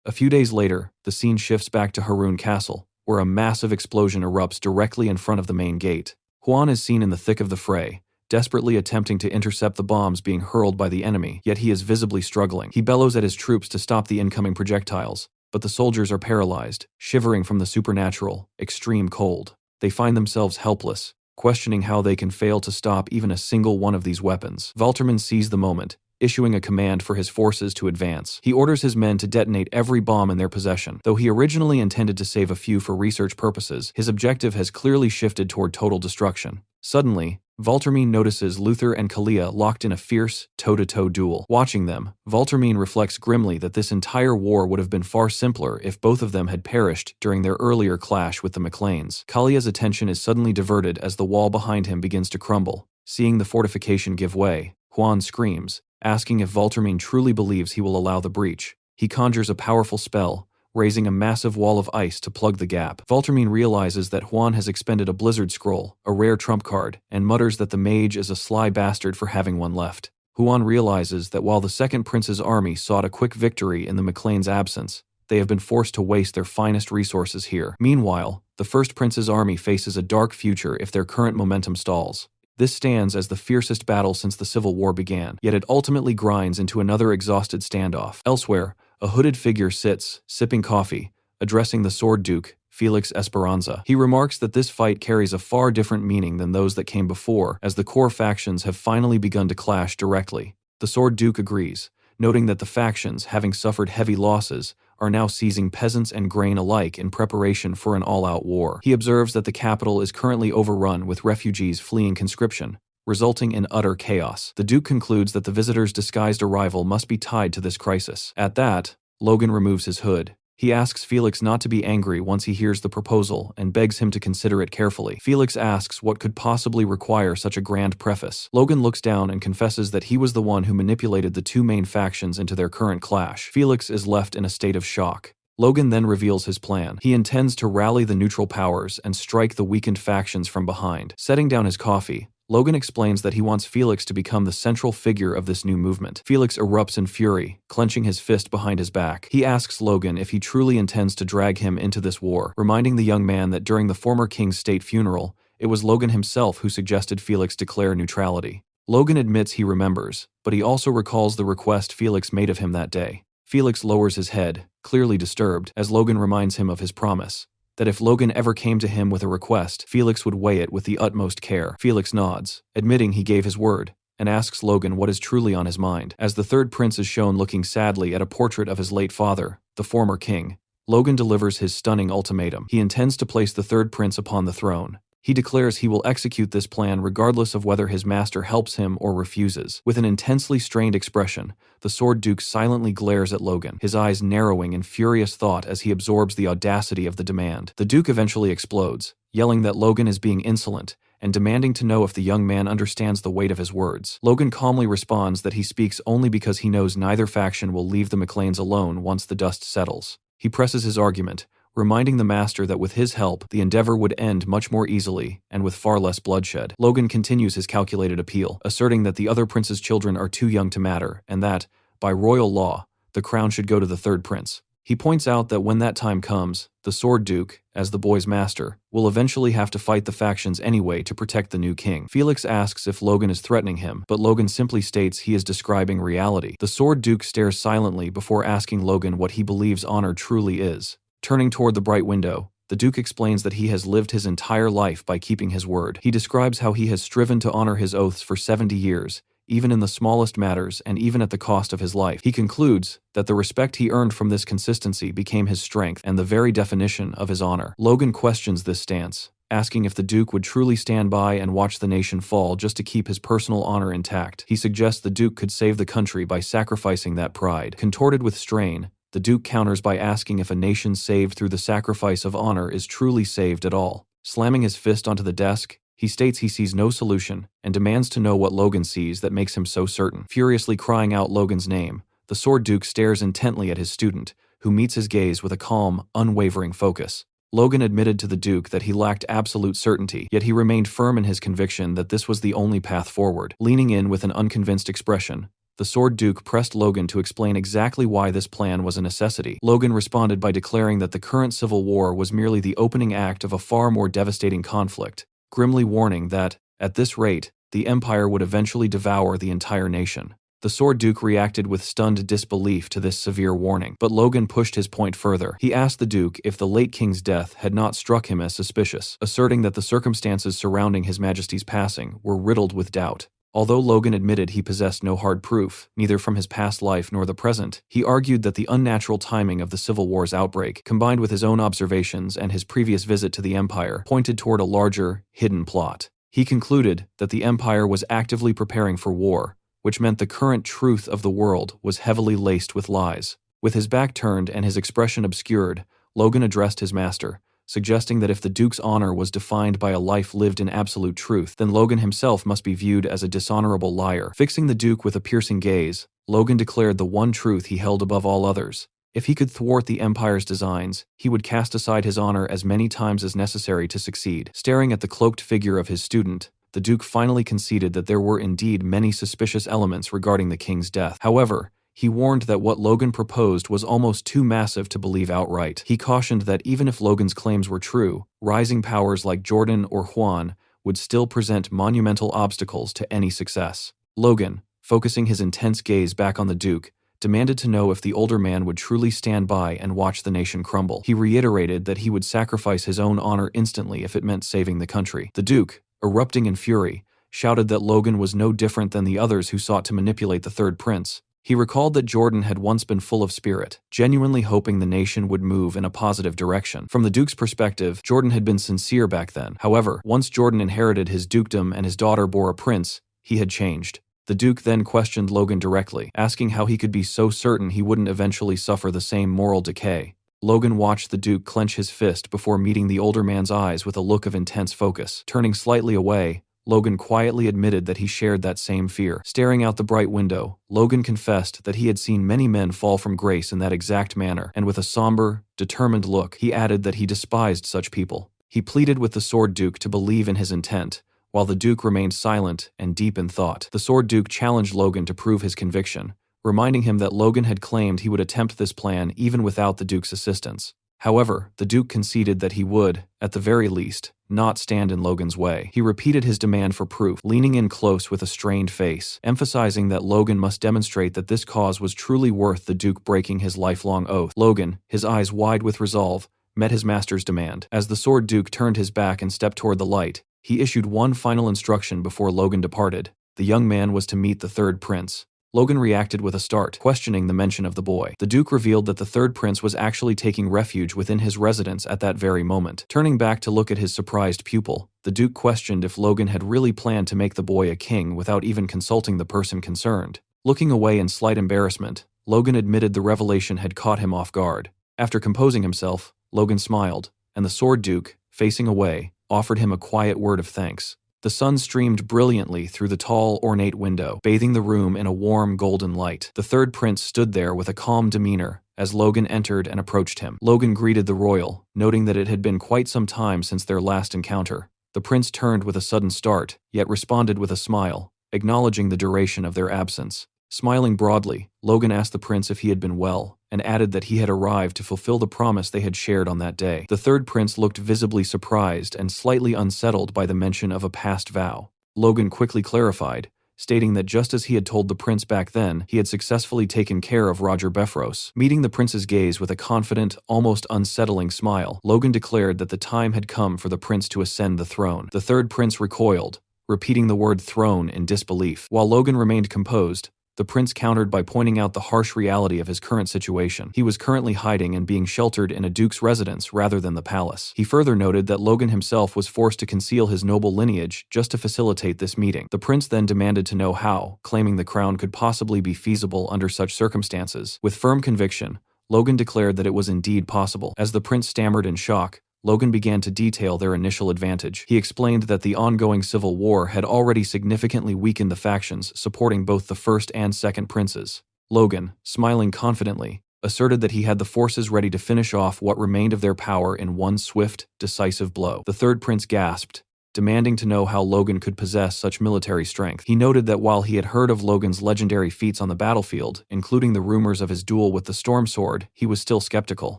A few days later, the scene shifts back to Haroun Castle, where a massive explosion erupts directly in front of the main gate. Juan is seen in the thick of the fray, desperately attempting to intercept the bombs being hurled by the enemy, yet he is visibly struggling. He bellows at his troops to stop the incoming projectiles, but the soldiers are paralyzed, shivering from the supernatural, extreme cold. They find themselves helpless, questioning how they can fail to stop even a single one of these weapons. Valterman sees the moment, issuing a command for his forces to advance. He orders his men to detonate every bomb in their possession. Though he originally intended to save a few for research purposes, his objective has clearly shifted toward total destruction. Suddenly, Valtermine notices Luther and Kalia locked in a fierce, toe-to-toe duel. Watching them, Valtermine reflects grimly that this entire war would have been far simpler if both of them had perished during their earlier clash with the Macleans. Kalia's attention is suddenly diverted as the wall behind him begins to crumble. Seeing the fortification give way, Juan screams, asking if Valtermine truly believes he will allow the breach. He conjures a powerful spell, raising a massive wall of ice to plug the gap. Valtermine realizes that Juan has expended a Blizzard Scroll, a rare trump card, and mutters that the mage is a sly bastard for having one left. Juan realizes that while the second prince's army sought a quick victory in the Maclean's absence, they have been forced to waste their finest resources here. Meanwhile, the first prince's army faces a dark future if their current momentum stalls. This stands as the fiercest battle since the Civil War began, yet it ultimately grinds into another exhausted standoff. Elsewhere, a hooded figure sits, sipping coffee, addressing the Sword Duke, Felix Esperanza. He remarks that this fight carries a far different meaning than those that came before, as the core factions have finally begun to clash directly. The Sword Duke agrees, noting that the factions, having suffered heavy losses, are now seizing peasants and grain alike in preparation for an all-out war. He observes that the capital is currently overrun with refugees fleeing conscription, resulting in utter chaos. The Duke concludes that the visitor's disguised arrival must be tied to this crisis. At that, Logan removes his hood. He asks Felix not to be angry once he hears the proposal and begs him to consider it carefully. Felix asks what could possibly require such a grand preface. Logan looks down and confesses that he was the one who manipulated the two main factions into their current clash. Felix is left in a state of shock. Logan then reveals his plan. He intends to rally the neutral powers and strike the weakened factions from behind. Setting down his coffee, Logan explains that he wants Felix to become the central figure of this new movement. Felix erupts in fury, clenching his fist behind his back. He asks Logan if he truly intends to drag him into this war, reminding the young man that during the former king's state funeral, it was Logan himself who suggested Felix declare neutrality. Logan admits he remembers, but he also recalls the request Felix made of him that day. Felix lowers his head, clearly disturbed, as Logan reminds him of his promise, that if Logan ever came to him with a request, Felix would weigh it with the utmost care. Felix nods, admitting he gave his word, and asks Logan what is truly on his mind. As the third prince is shown looking sadly at a portrait of his late father, the former king, Logan delivers his stunning ultimatum. He intends to place the third prince upon the throne. He declares he will execute this plan regardless of whether his master helps him or refuses. With an intensely strained expression, the Sword Duke silently glares at Logan, his eyes narrowing in furious thought as he absorbs the audacity of the demand. The Duke eventually explodes, yelling that Logan is being insolent, and demanding to know if the young man understands the weight of his words. Logan calmly responds that he speaks only because he knows neither faction will leave the Macleans alone once the dust settles. He presses his argument, reminding the master that with his help, the endeavor would end much more easily and with far less bloodshed. Logan continues his calculated appeal, asserting that the other prince's children are too young to matter and that, by royal law, the crown should go to the third prince. He points out that when that time comes, the Sword Duke, as the boy's master, will eventually have to fight the factions anyway to protect the new king. Felix asks if Logan is threatening him, but Logan simply states he is describing reality. The Sword Duke stares silently before asking Logan what he believes honor truly is. Turning toward the bright window, the Duke explains that he has lived his entire life by keeping his word. He describes how he has striven to honor his oaths for 70 years, even in the smallest matters and even at the cost of his life. He concludes that the respect he earned from this consistency became his strength and the very definition of his honor. Logan questions this stance, asking if the Duke would truly stand by and watch the nation fall just to keep his personal honor intact. He suggests the Duke could save the country by sacrificing that pride. Contorted with strain, the Duke counters by asking if a nation saved through the sacrifice of honor is truly saved at all. Slamming his fist onto the desk, he states he sees no solution and demands to know what Logan sees that makes him so certain. Furiously crying out Logan's name, the Sword Duke stares intently at his student, who meets his gaze with a calm, unwavering focus. Logan admitted to the Duke that he lacked absolute certainty, yet he remained firm in his conviction that this was the only path forward. Leaning in with an unconvinced expression, the Sword Duke pressed Logan to explain exactly why this plan was a necessity. Logan responded by declaring that the current civil war was merely the opening act of a far more devastating conflict, grimly warning that, at this rate, the Empire would eventually devour the entire nation. The Sword Duke reacted with stunned disbelief to this severe warning, but Logan pushed his point further. He asked the Duke if the late king's death had not struck him as suspicious, asserting that the circumstances surrounding His Majesty's passing were riddled with doubt. Although Logan admitted he possessed no hard proof, neither from his past life nor the present, he argued that the unnatural timing of the Civil War's outbreak, combined with his own observations and his previous visit to the Empire, pointed toward a larger, hidden plot. He concluded that the Empire was actively preparing for war, which meant the current truth of the world was heavily laced with lies. With his back turned and his expression obscured, Logan addressed his master, suggesting that if the Duke's honor was defined by a life lived in absolute truth, then Logan himself must be viewed as a dishonorable liar. Fixing the Duke with a piercing gaze, Logan declared the one truth he held above all others. If he could thwart the Empire's designs, he would cast aside his honor as many times as necessary to succeed. Staring at the cloaked figure of his student, the Duke finally conceded that there were indeed many suspicious elements regarding the king's death. However, he warned that what Logan proposed was almost too massive to believe outright. He cautioned that even if Logan's claims were true, rising powers like Jordan or Juan would still present monumental obstacles to any success. Logan, focusing his intense gaze back on the Duke, demanded to know if the older man would truly stand by and watch the nation crumble. He reiterated that he would sacrifice his own honor instantly if it meant saving the country. The Duke, erupting in fury, shouted that Logan was no different than the others who sought to manipulate the third prince. He recalled that Jordan had once been full of spirit, genuinely hoping the nation would move in a positive direction. From the Duke's perspective, Jordan had been sincere back then. However, once Jordan inherited his dukedom and his daughter bore a prince, he had changed. The Duke then questioned Logan directly, asking how he could be so certain he wouldn't eventually suffer the same moral decay. Logan watched the Duke clench his fist before meeting the older man's eyes with a look of intense focus. Turning slightly away, Logan quietly admitted that he shared that same fear. Staring out the bright window, Logan confessed that he had seen many men fall from grace in that exact manner, and with a somber, determined look, he added that he despised such people. He pleaded with the Sword Duke to believe in his intent, while the Duke remained silent and deep in thought. The Sword Duke challenged Logan to prove his conviction, reminding him that Logan had claimed he would attempt this plan even without the Duke's assistance. However, the Duke conceded that he would, at the very least, not stand in Logan's way. He repeated his demand for proof, leaning in close with a strained face, emphasizing that Logan must demonstrate that this cause was truly worth the Duke breaking his lifelong oath. Logan, his eyes wide with resolve, met his master's demand. As the Sword Duke turned his back and stepped toward the light, he issued one final instruction before Logan departed. The young man was to meet the third prince. Logan reacted with a start, questioning the mention of the boy. The Duke revealed that the third prince was actually taking refuge within his residence at that very moment. Turning back to look at his surprised pupil, the Duke questioned if Logan had really planned to make the boy a king without even consulting the person concerned. Looking away in slight embarrassment, Logan admitted the revelation had caught him off guard. After composing himself, Logan smiled, and the Sword Duke, facing away, offered him a quiet word of thanks. The sun streamed brilliantly through the tall, ornate window, bathing the room in a warm, golden light. The third prince stood there with a calm demeanor as Logan entered and approached him. Logan greeted the royal, noting that it had been quite some time since their last encounter. The prince turned with a sudden start, yet responded with a smile, acknowledging the duration of their absence. Smiling broadly, Logan asked the prince if he had been well, and added that he had arrived to fulfill the promise they had shared on that day. The third prince looked visibly surprised and slightly unsettled by the mention of a past vow. Logan quickly clarified, stating that just as he had told the prince back then, he had successfully taken care of Roger Befros. Meeting the prince's gaze with a confident, almost unsettling smile, Logan declared that the time had come for the prince to ascend the throne. The third prince recoiled, repeating the word throne in disbelief. While Logan remained composed, the prince countered by pointing out the harsh reality of his current situation. He was currently hiding and being sheltered in a duke's residence rather than the palace. He further noted that Logan himself was forced to conceal his noble lineage just to facilitate this meeting. The prince then demanded to know how, claiming the crown could possibly be feasible under such circumstances. With firm conviction, Logan declared that it was indeed possible. As the prince stammered in shock, Logan began to detail their initial advantage. He explained that the ongoing civil war had already significantly weakened the factions supporting both the first and second princes. Logan, smiling confidently, asserted that he had the forces ready to finish off what remained of their power in one swift, decisive blow. The third prince gasped, demanding to know how Logan could possess such military strength. He noted that while he had heard of Logan's legendary feats on the battlefield, including the rumors of his duel with the Storm Sword, he was still skeptical.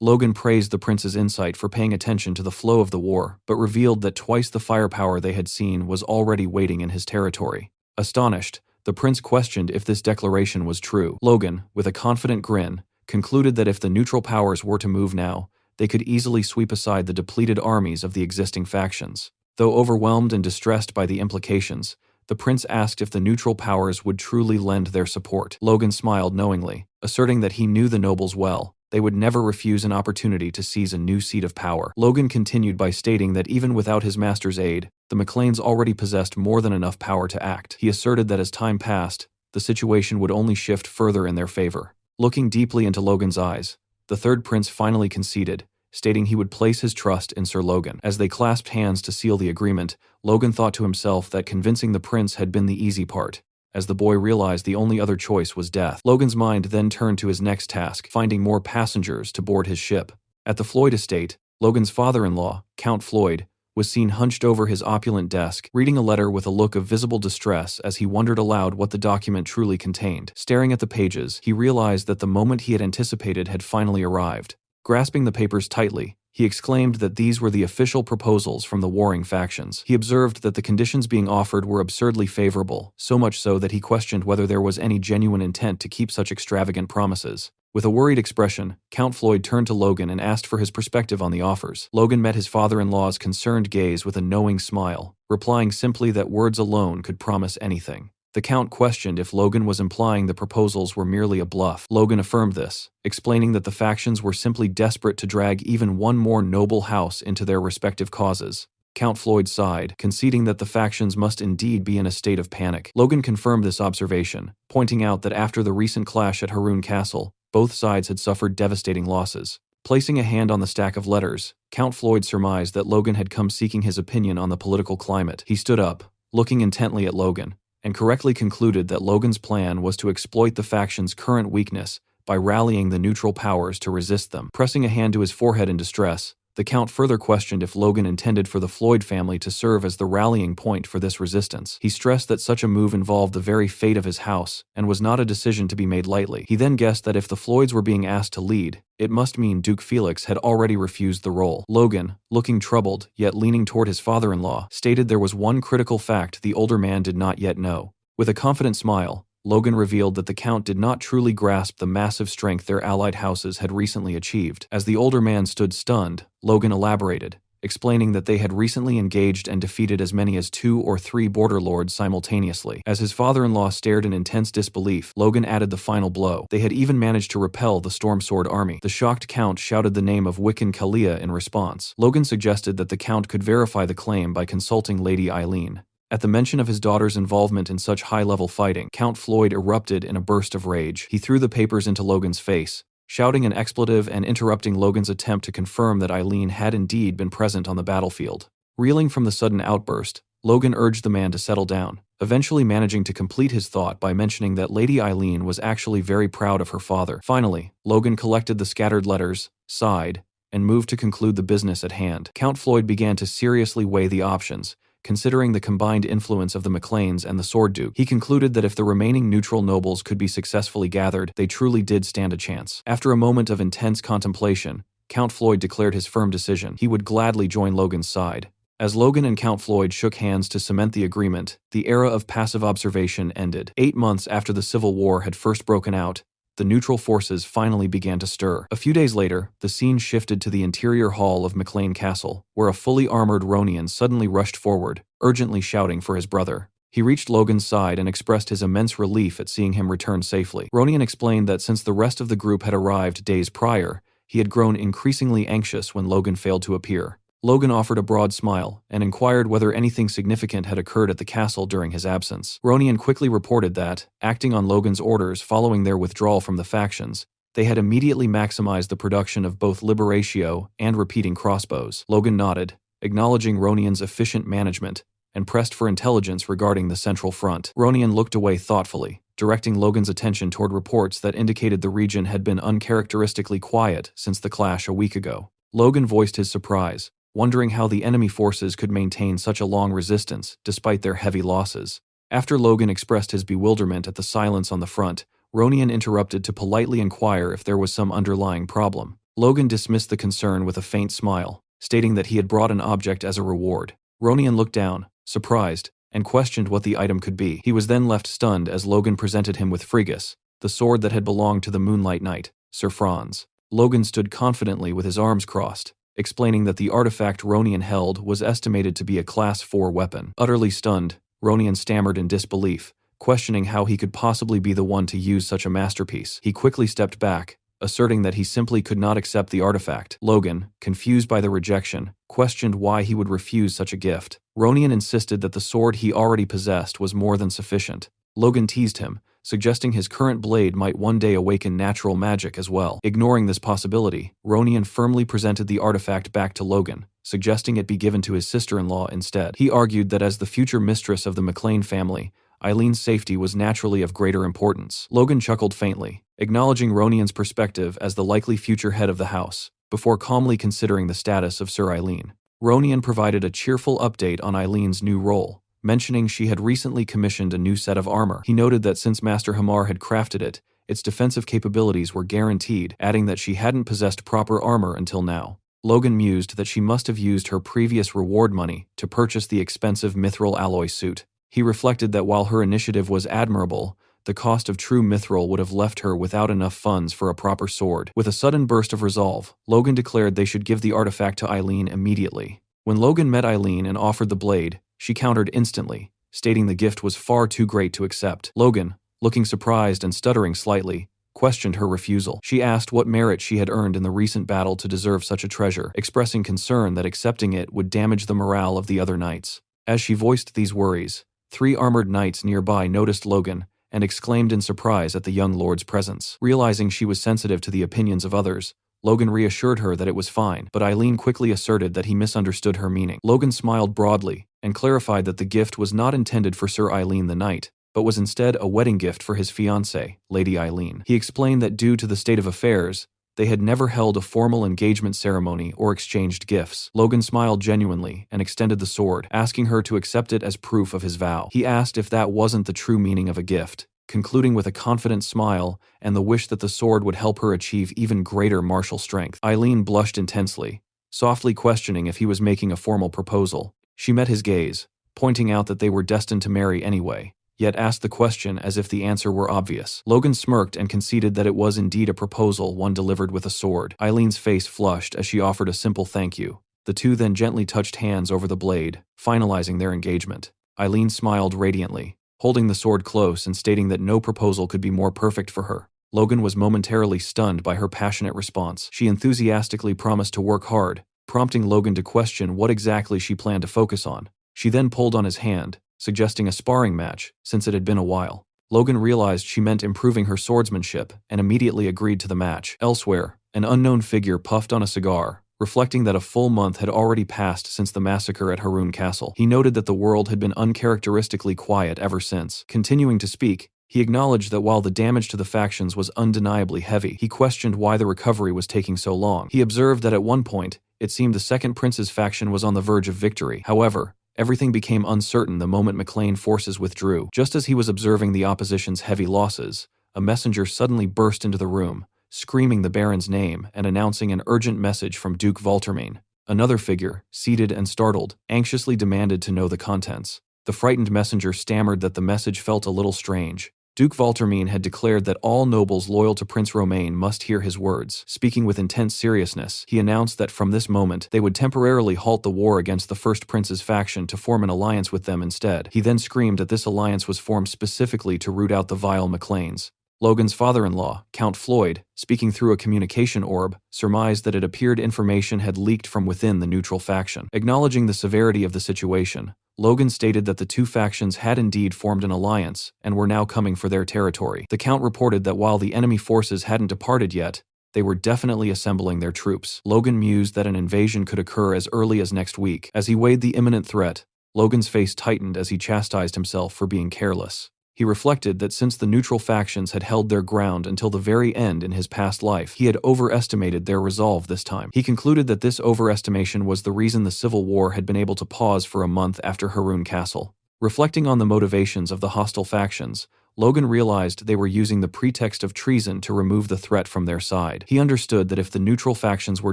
Logan praised the prince's insight for paying attention to the flow of the war, but revealed that twice the firepower they had seen was already waiting in his territory. Astonished, the prince questioned if this declaration was true. Logan, with a confident grin, concluded that if the neutral powers were to move now, they could easily sweep aside the depleted armies of the existing factions. Though overwhelmed and distressed by the implications, the prince asked if the neutral powers would truly lend their support. Logan smiled knowingly, asserting that he knew the nobles well. They would never refuse an opportunity to seize a new seat of power. Logan continued by stating that even without his master's aid, the Macleans already possessed more than enough power to act. He asserted that as time passed, the situation would only shift further in their favor. Looking deeply into Logan's eyes, the third prince finally conceded, stating he would place his trust in Sir Logan. As they clasped hands to seal the agreement, Logan thought to himself that convincing the prince had been the easy part, as the boy realized the only other choice was death. Logan's mind then turned to his next task, finding more passengers to board his ship. At the Floyd estate, Logan's father-in-law, Count Floyd, was seen hunched over his opulent desk, reading a letter with a look of visible distress as he wondered aloud what the document truly contained. Staring at the pages, he realized that the moment he had anticipated had finally arrived. Grasping the papers tightly, he exclaimed that these were the official proposals from the warring factions. He observed that the conditions being offered were absurdly favorable, so much so that he questioned whether there was any genuine intent to keep such extravagant promises. With a worried expression, Count Floyd turned to Logan and asked for his perspective on the offers. Logan met his father-in-law's concerned gaze with a knowing smile, replying simply that words alone could promise anything. The Count questioned if Logan was implying the proposals were merely a bluff. Logan affirmed this, explaining that the factions were simply desperate to drag even one more noble house into their respective causes. Count Floyd sighed, conceding that the factions must indeed be in a state of panic. Logan confirmed this observation, pointing out that after the recent clash at Haroun Castle, both sides had suffered devastating losses. Placing a hand on the stack of letters, Count Floyd surmised that Logan had come seeking his opinion on the political climate. He stood up, looking intently at Logan, and correctly concluded that Logan's plan was to exploit the faction's current weakness by rallying the neutral powers to resist them. Pressing a hand to his forehead in distress, the Count further questioned if Logan intended for the Floyd family to serve as the rallying point for this resistance. He stressed that such a move involved the very fate of his house, and was not a decision to be made lightly. He then guessed that if the Floyds were being asked to lead, it must mean Duke Felix had already refused the role. Logan, looking troubled, yet leaning toward his father-in-law, stated there was one critical fact the older man did not yet know. With a confident smile, Logan revealed that the Count did not truly grasp the massive strength their allied houses had recently achieved. As the older man stood stunned, Logan elaborated, explaining that they had recently engaged and defeated as many as 2 or 3 border lords simultaneously. As his father-in-law stared in intense disbelief, Logan added the final blow. They had even managed to repel the Storm Sword army. The shocked Count shouted the name of Wiccan Kalia in response. Logan suggested that the Count could verify the claim by consulting Lady Eileen. At the mention of his daughter's involvement in such high-level fighting, Count Floyd erupted in a burst of rage. He threw the papers into Logan's face, shouting an expletive and interrupting Logan's attempt to confirm that Eileen had indeed been present on the battlefield. Reeling from the sudden outburst, Logan urged the man to settle down, eventually managing to complete his thought by mentioning that Lady Eileen was actually very proud of her father. Finally, Logan collected the scattered letters, sighed, and moved to conclude the business at hand. Count Floyd began to seriously weigh the options, Considering the combined influence of the McLeans and the Sword Duke, he concluded that if the remaining neutral nobles could be successfully gathered, they truly did stand a chance. After a moment of intense contemplation, Count Floyd declared his firm decision. He would gladly join Logan's side. As Logan and Count Floyd shook hands to cement the agreement, the era of passive observation ended. 8 months after the Civil War had first broken out, the neutral forces finally began to stir. A few days later, the scene shifted to the interior hall of McLean Castle, where a fully armored Ronian suddenly rushed forward, urgently shouting for his brother. He reached Logan's side and expressed his immense relief at seeing him return safely. Ronian explained that since the rest of the group had arrived days prior, he had grown increasingly anxious when Logan failed to appear. Logan offered a broad smile and inquired whether anything significant had occurred at the castle during his absence. Ronian quickly reported that, acting on Logan's orders following their withdrawal from the factions, they had immediately maximized the production of both Liberatio and repeating crossbows. Logan nodded, acknowledging Ronian's efficient management, and pressed for intelligence regarding the Central Front. Ronian looked away thoughtfully, directing Logan's attention toward reports that indicated the region had been uncharacteristically quiet since the clash a week ago. Logan voiced his surprise, wondering how the enemy forces could maintain such a long resistance despite their heavy losses. After Logan expressed his bewilderment at the silence on the front, Ronian interrupted to politely inquire if there was some underlying problem. Logan dismissed the concern with a faint smile, stating that he had brought an object as a reward. Ronian looked down, surprised, and questioned what the item could be. He was then left stunned as Logan presented him with Frigus, the sword that had belonged to the Moonlight Knight, Sir Franz. Logan stood confidently with his arms crossed, explaining that the artifact Ronian held was estimated to be a Class 4 weapon. Utterly stunned, Ronian stammered in disbelief, questioning how he could possibly be the one to use such a masterpiece. He quickly stepped back, asserting that he simply could not accept the artifact. Logan, confused by the rejection, questioned why he would refuse such a gift. Ronian insisted that the sword he already possessed was more than sufficient. Logan teased him, suggesting his current blade might one day awaken natural magic as well. Ignoring this possibility, Ronian firmly presented the artifact back to Logan, suggesting it be given to his sister-in-law instead. He argued that as the future mistress of the McLean family, Eileen's safety was naturally of greater importance. Logan chuckled faintly, acknowledging Ronian's perspective as the likely future head of the house, before calmly considering the status of Sir Eileen. Ronian provided a cheerful update on Eileen's new role, mentioning she had recently commissioned a new set of armor. He noted that since Master Hamar had crafted it, its defensive capabilities were guaranteed, adding that she hadn't possessed proper armor until now. Logan mused that she must have used her previous reward money to purchase the expensive mithril alloy suit. He reflected that while her initiative was admirable, the cost of true mithril would have left her without enough funds for a proper sword. With a sudden burst of resolve, Logan declared they should give the artifact to Eileen immediately. When Logan met Eileen and offered the blade, she countered instantly, stating the gift was far too great to accept. Logan, looking surprised and stuttering slightly, questioned her refusal. She asked what merit she had earned in the recent battle to deserve such a treasure, expressing concern that accepting it would damage the morale of the other knights. As she voiced these worries, 3 armored knights nearby noticed Logan and exclaimed in surprise at the young lord's presence. Realizing she was sensitive to the opinions of others, Logan reassured her that it was fine, but Eileen quickly asserted that he misunderstood her meaning. Logan smiled broadly and clarified that the gift was not intended for Sir Eileen the Knight, but was instead a wedding gift for his fiancée, Lady Eileen. He explained that due to the state of affairs, they had never held a formal engagement ceremony or exchanged gifts. Logan smiled genuinely and extended the sword, asking her to accept it as proof of his vow. He asked if that wasn't the true meaning of a gift, concluding with a confident smile and the wish that the sword would help her achieve even greater martial strength. Eileen blushed intensely, softly questioning if he was making a formal proposal. She met his gaze, pointing out that they were destined to marry anyway, yet asked the question as if the answer were obvious. Logan smirked and conceded that it was indeed a proposal, one delivered with a sword. Eileen's face flushed as she offered a simple thank you. The two then gently touched hands over the blade, finalizing their engagement. Eileen smiled radiantly, holding the sword close and stating that no proposal could be more perfect for her. Logan was momentarily stunned by her passionate response. She enthusiastically promised to work hard, prompting Logan to question what exactly she planned to focus on. She then pulled on his hand, suggesting a sparring match, since it had been a while. Logan realized she meant improving her swordsmanship and immediately agreed to the match. Elsewhere, an unknown figure puffed on a cigar, reflecting that a full month had already passed since the massacre at Haroun Castle. He noted that the world had been uncharacteristically quiet ever since. Continuing to speak, he acknowledged that while the damage to the factions was undeniably heavy, he questioned why the recovery was taking so long. He observed that at one point, it seemed the Second Prince's faction was on the verge of victory. However, Everything became uncertain the moment McLean forces withdrew. Just as he was observing the opposition's heavy losses, a messenger suddenly burst into the room, screaming the Baron's name and announcing an urgent message from Duke Valtermain. Another figure, seated and startled, anxiously demanded to know the contents. The frightened messenger stammered that the message felt a little strange. Duke Valtermain had declared that all nobles loyal to Prince Romain must hear his words. Speaking with intense seriousness, he announced that from this moment, they would temporarily halt the war against the First Prince's faction to form an alliance with them instead. He then screamed that this alliance was formed specifically to root out the vile McLeans. Logan's father-in-law, Count Floyd, speaking through a communication orb, surmised that it appeared information had leaked from within the neutral faction. Acknowledging the severity of the situation, Logan stated that the two factions had indeed formed an alliance and were now coming for their territory. The Count reported that while the enemy forces hadn't departed yet, they were definitely assembling their troops. Logan mused that an invasion could occur as early as next week. As he weighed the imminent threat, Logan's face tightened as he chastised himself for being careless. He reflected that since the neutral factions had held their ground until the very end in his past life, he had overestimated their resolve this time. He concluded that this overestimation was the reason the civil war had been able to pause for a month after Haroun Castle. Reflecting on the motivations of the hostile factions, Logan realized they were using the pretext of treason to remove the threat from their side. He understood that if the neutral factions were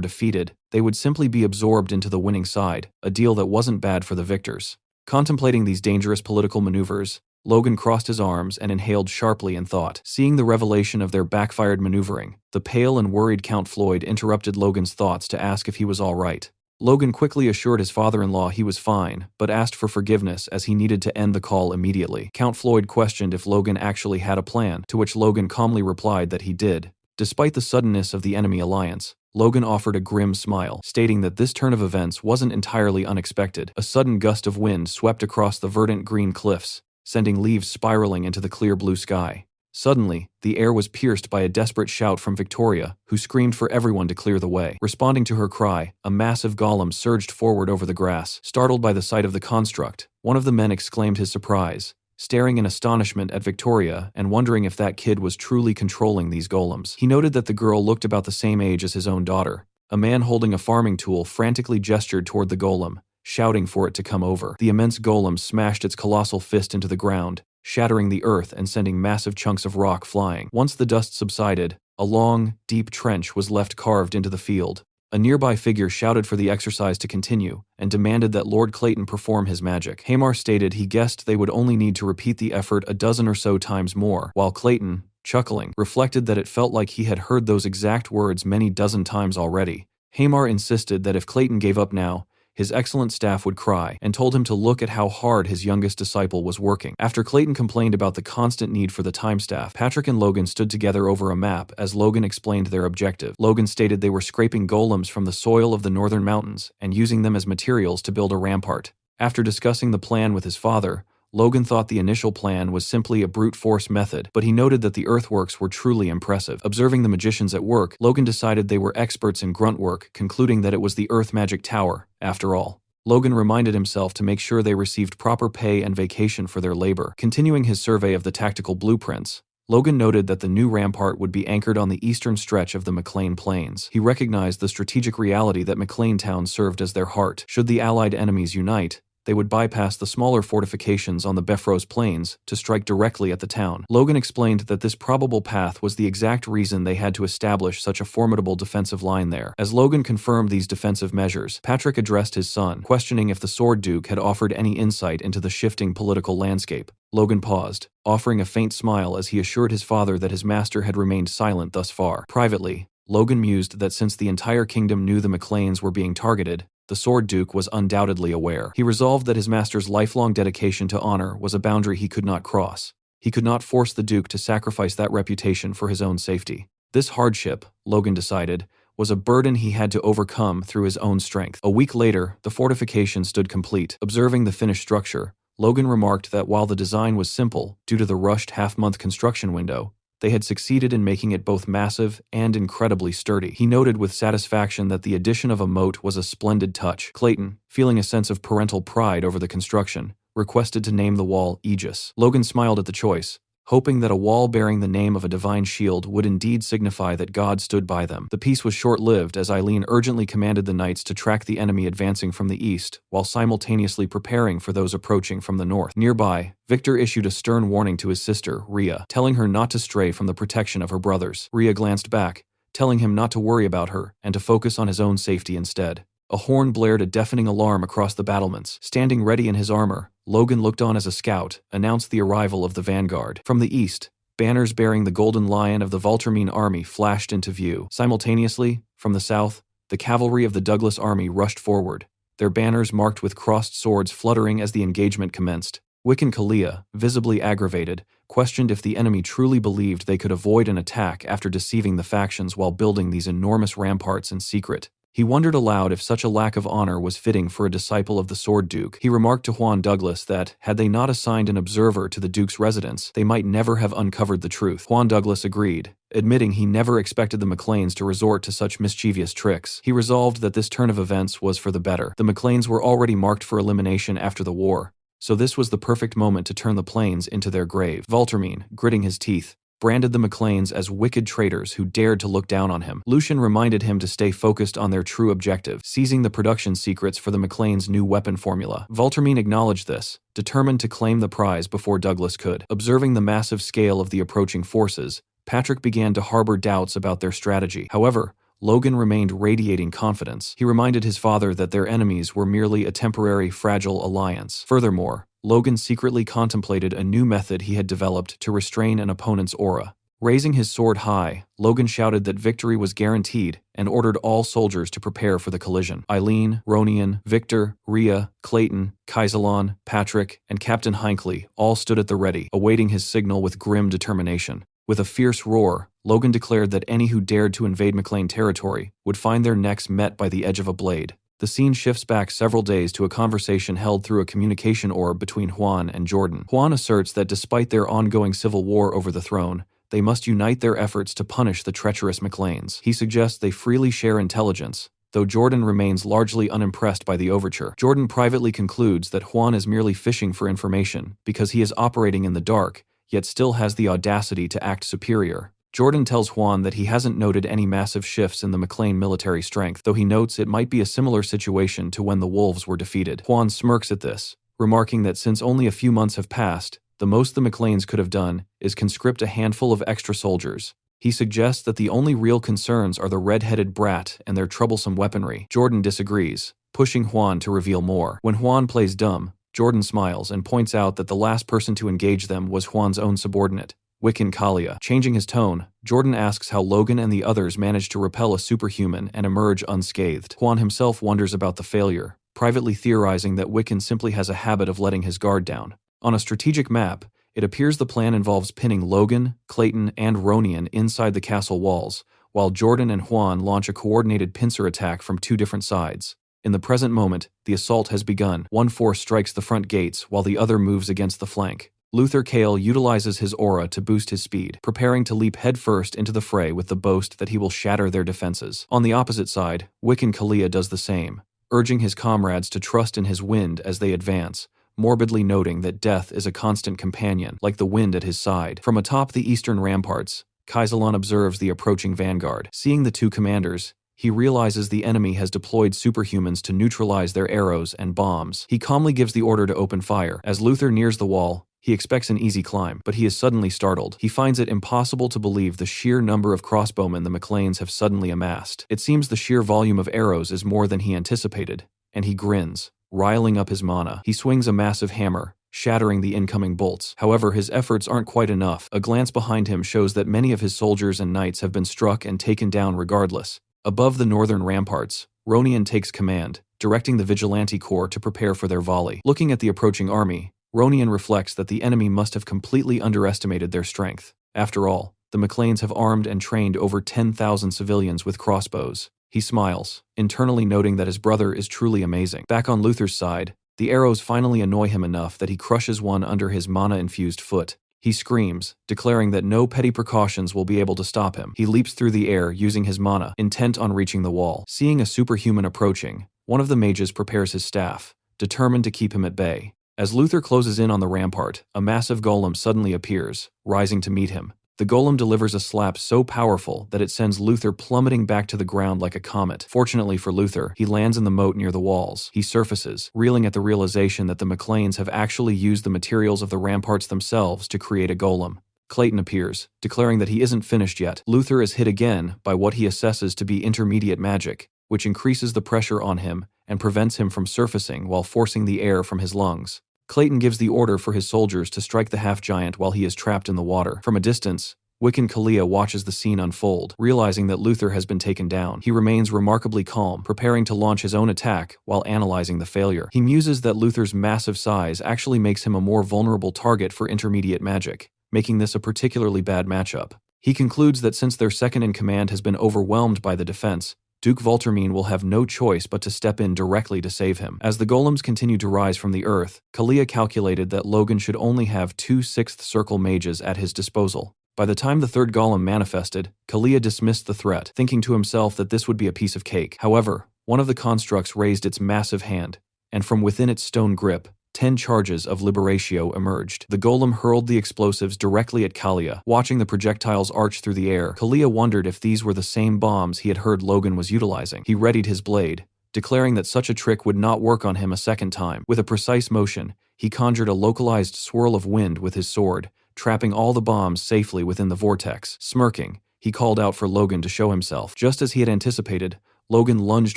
defeated, they would simply be absorbed into the winning side, a deal that wasn't bad for the victors. Contemplating these dangerous political maneuvers, Logan crossed his arms and inhaled sharply in thought. Seeing the revelation of their backfired maneuvering, the pale and worried Count Floyd interrupted Logan's thoughts to ask if he was all right. Logan quickly assured his father-in-law he was fine, but asked for forgiveness as he needed to end the call immediately. Count Floyd questioned if Logan actually had a plan, to which Logan calmly replied that he did. Despite the suddenness of the enemy alliance, Logan offered a grim smile, stating that this turn of events wasn't entirely unexpected. A sudden gust of wind swept across the verdant green cliffs, sending leaves spiraling into the clear blue sky. Suddenly, the air was pierced by a desperate shout from Victoria, who screamed for everyone to clear the way. Responding to her cry, a massive golem surged forward over the grass. Startled by the sight of the construct, one of the men exclaimed his surprise, staring in astonishment at Victoria and wondering if that kid was truly controlling these golems. He noted that the girl looked about the same age as his own daughter. A man holding a farming tool frantically gestured toward the golem, shouting for it to come over. The immense golem smashed its colossal fist into the ground, shattering the earth and sending massive chunks of rock flying. Once the dust subsided, a long, deep trench was left carved into the field. A nearby figure shouted for the exercise to continue and demanded that Lord Clayton perform his magic. Hamar stated he guessed they would only need to repeat the effort a dozen or so times more, while Clayton, chuckling, reflected that it felt like he had heard those exact words many dozen times already. Hamar insisted that if Clayton gave up now, his excellent staff would cry, and told him to look at how hard his youngest disciple was working. After Clayton complained about the constant need for the time staff, Patrick and Logan stood together over a map as Logan explained their objective. Logan stated they were scraping golems from the soil of the northern mountains and using them as materials to build a rampart. After discussing the plan with his father, Logan thought the initial plan was simply a brute force method, but he noted that the earthworks were truly impressive. Observing the magicians at work, Logan decided they were experts in grunt work, concluding that it was the Earth Magic Tower, after all. Logan reminded himself to make sure they received proper pay and vacation for their labor. Continuing his survey of the tactical blueprints, Logan noted that the new rampart would be anchored on the eastern stretch of the McLean Plains. He recognized the strategic reality that McLean Town served as their heart. Should the allied enemies unite, they would bypass the smaller fortifications on the Beffrose Plains to strike directly at the town. Logan explained that this probable path was the exact reason they had to establish such a formidable defensive line there. As Logan confirmed these defensive measures, Patrick addressed his son, questioning if the Sword Duke had offered any insight into the shifting political landscape. Logan paused, offering a faint smile as he assured his father that his master had remained silent thus far. Privately, Logan mused that since the entire kingdom knew the McLeans were being targeted, the Sword Duke was undoubtedly aware. He resolved that his master's lifelong dedication to honor was a boundary he could not cross. He could not force the Duke to sacrifice that reputation for his own safety. This hardship, Logan decided, was a burden he had to overcome through his own strength. A week later, the fortification stood complete. Observing the finished structure, Logan remarked that while the design was simple, due to the rushed half-month construction window, they had succeeded in making it both massive and incredibly sturdy. He noted with satisfaction that the addition of a moat was a splendid touch. Clayton, feeling a sense of parental pride over the construction, requested to name the wall Aegis. Logan smiled at the choice, hoping that a wall bearing the name of a divine shield would indeed signify that God stood by them. The peace was short-lived as Eileen urgently commanded the knights to track the enemy advancing from the east, while simultaneously preparing for those approaching from the north. Nearby, Victor issued a stern warning to his sister, Rhea, telling her not to stray from the protection of her brothers. Rhea glanced back, telling him not to worry about her and to focus on his own safety instead. A horn blared a deafening alarm across the battlements. Standing ready in his armor, Logan looked on as a scout, announced the arrival of the vanguard. From the east, banners bearing the golden lion of the Valtermine army flashed into view. Simultaneously, from the south, the cavalry of the Douglas army rushed forward, their banners marked with crossed swords fluttering as the engagement commenced. Wiccan Kalia, visibly aggravated, questioned if the enemy truly believed they could avoid an attack after deceiving the factions while building these enormous ramparts in secret. He wondered aloud if such a lack of honor was fitting for a disciple of the Sword Duke. He remarked to Juan Douglas that, had they not assigned an observer to the Duke's residence, they might never have uncovered the truth. Juan Douglas agreed, admitting he never expected the McLeans to resort to such mischievous tricks. He resolved that this turn of events was for the better. The McLeans were already marked for elimination after the war, so this was the perfect moment to turn the plains into their grave. Valtermine, gritting his teeth, branded the McLeans as wicked traitors who dared to look down on him. Lucian reminded him to stay focused on their true objective, seizing the production secrets for the McLeans' new weapon formula. Valtermine acknowledged this, determined to claim the prize before Douglas could. Observing the massive scale of the approaching forces, Patrick began to harbor doubts about their strategy. However, Logan remained radiating confidence. He reminded his father that their enemies were merely a temporary, fragile alliance. Furthermore, Logan secretly contemplated a new method he had developed to restrain an opponent's aura. Raising his sword high, Logan shouted that victory was guaranteed and ordered all soldiers to prepare for the collision. Eileen, Ronian, Victor, Rhea, Clayton, Kaisalon, Patrick, and Captain Hinckley all stood at the ready, awaiting his signal with grim determination. With a fierce roar, Logan declared that any who dared to invade McLean territory would find their necks met by the edge of a blade. The scene shifts back several days to a conversation held through a communication orb between Juan and Jordan. Juan asserts that despite their ongoing civil war over the throne, they must unite their efforts to punish the treacherous McLeans. He suggests they freely share intelligence, though Jordan remains largely unimpressed by the overture. Jordan privately concludes that Juan is merely fishing for information because he is operating in the dark, yet still has the audacity to act superior. Jordan tells Juan that he hasn't noted any massive shifts in the McLean military strength, though he notes it might be a similar situation to when the Wolves were defeated. Juan smirks at this, remarking that since only a few months have passed, the most the McLeans could have done is conscript a handful of extra soldiers. He suggests that the only real concerns are the red-headed brat and their troublesome weaponry. Jordan disagrees, pushing Juan to reveal more. When Juan plays dumb, Jordan smiles and points out that the last person to engage them was Juan's own subordinate, Wiccan Kalia. Changing his tone, Jordan asks how Logan and the others managed to repel a superhuman and emerge unscathed. Juan himself wonders about the failure, privately theorizing that Wiccan simply has a habit of letting his guard down. On a strategic map, it appears the plan involves pinning Logan, Clayton, and Ronian inside the castle walls, while Jordan and Juan launch a coordinated pincer attack from two different sides. In the present moment, the assault has begun. One force strikes the front gates while the other moves against the flank. Luther Kale utilizes his aura to boost his speed, preparing to leap headfirst into the fray with the boast that he will shatter their defenses. On the opposite side, Wiccan Kalia does the same, urging his comrades to trust in his wind as they advance, morbidly noting that death is a constant companion, like the wind at his side. From atop the eastern ramparts, Kaisalon observes the approaching vanguard. Seeing the two commanders, he realizes the enemy has deployed superhumans to neutralize their arrows and bombs. He calmly gives the order to open fire. As Luther nears the wall, he expects an easy climb, but he is suddenly startled. He finds it impossible to believe the sheer number of crossbowmen the McLeans have suddenly amassed. It seems the sheer volume of arrows is more than he anticipated, and he grins, riling up his mana. He swings a massive hammer, shattering the incoming bolts. However, his efforts aren't quite enough. A glance behind him shows that many of his soldiers and knights have been struck and taken down regardless. Above the northern ramparts, Ronian takes command, directing the Vigilante Corps to prepare for their volley. Looking at the approaching army, Ronian reflects that the enemy must have completely underestimated their strength. After all, the McLeans have armed and trained over 10,000 civilians with crossbows. He smiles, internally noting that his brother is truly amazing. Back on Luther's side, the arrows finally annoy him enough that he crushes one under his mana-infused foot. He screams, declaring that no petty precautions will be able to stop him. He leaps through the air using his mana, intent on reaching the wall. Seeing a superhuman approaching, one of the mages prepares his staff, determined to keep him at bay. As Luther closes in on the rampart, a massive golem suddenly appears, rising to meet him. The golem delivers a slap so powerful that it sends Luther plummeting back to the ground like a comet. Fortunately for Luther, he lands in the moat near the walls. He surfaces, reeling at the realization that the McLeans have actually used the materials of the ramparts themselves to create a golem. Clayton appears, declaring that he isn't finished yet. Luther is hit again by what he assesses to be intermediate magic, which increases the pressure on him and prevents him from surfacing while forcing the air from his lungs. Clayton gives the order for his soldiers to strike the half-giant while he is trapped in the water. From a distance, Wiccan Kalia watches the scene unfold, realizing that Luther has been taken down. He remains remarkably calm, preparing to launch his own attack while analyzing the failure. He muses that Luther's massive size actually makes him a more vulnerable target for intermediate magic, making this a particularly bad matchup. He concludes that since their second-in-command has been overwhelmed by the defense, Duke Voltermine will have no choice but to step in directly to save him. As the golems continue to rise from the earth, Kalia calculated that Logan should only have 2 sixth circle mages at his disposal. By the time the third golem manifested, Kalia dismissed the threat, thinking to himself that this would be a piece of cake. However, one of the constructs raised its massive hand, and from within its stone grip, 10 charges of Liberatio emerged. The golem hurled the explosives directly at Kalia. Watching the projectiles arch through the air, Kalia wondered if these were the same bombs he had heard Logan was utilizing. He readied his blade, declaring that such a trick would not work on him a second time. With a precise motion, he conjured a localized swirl of wind with his sword, trapping all the bombs safely within the vortex. Smirking, he called out for Logan to show himself. Just as he had anticipated, Logan lunged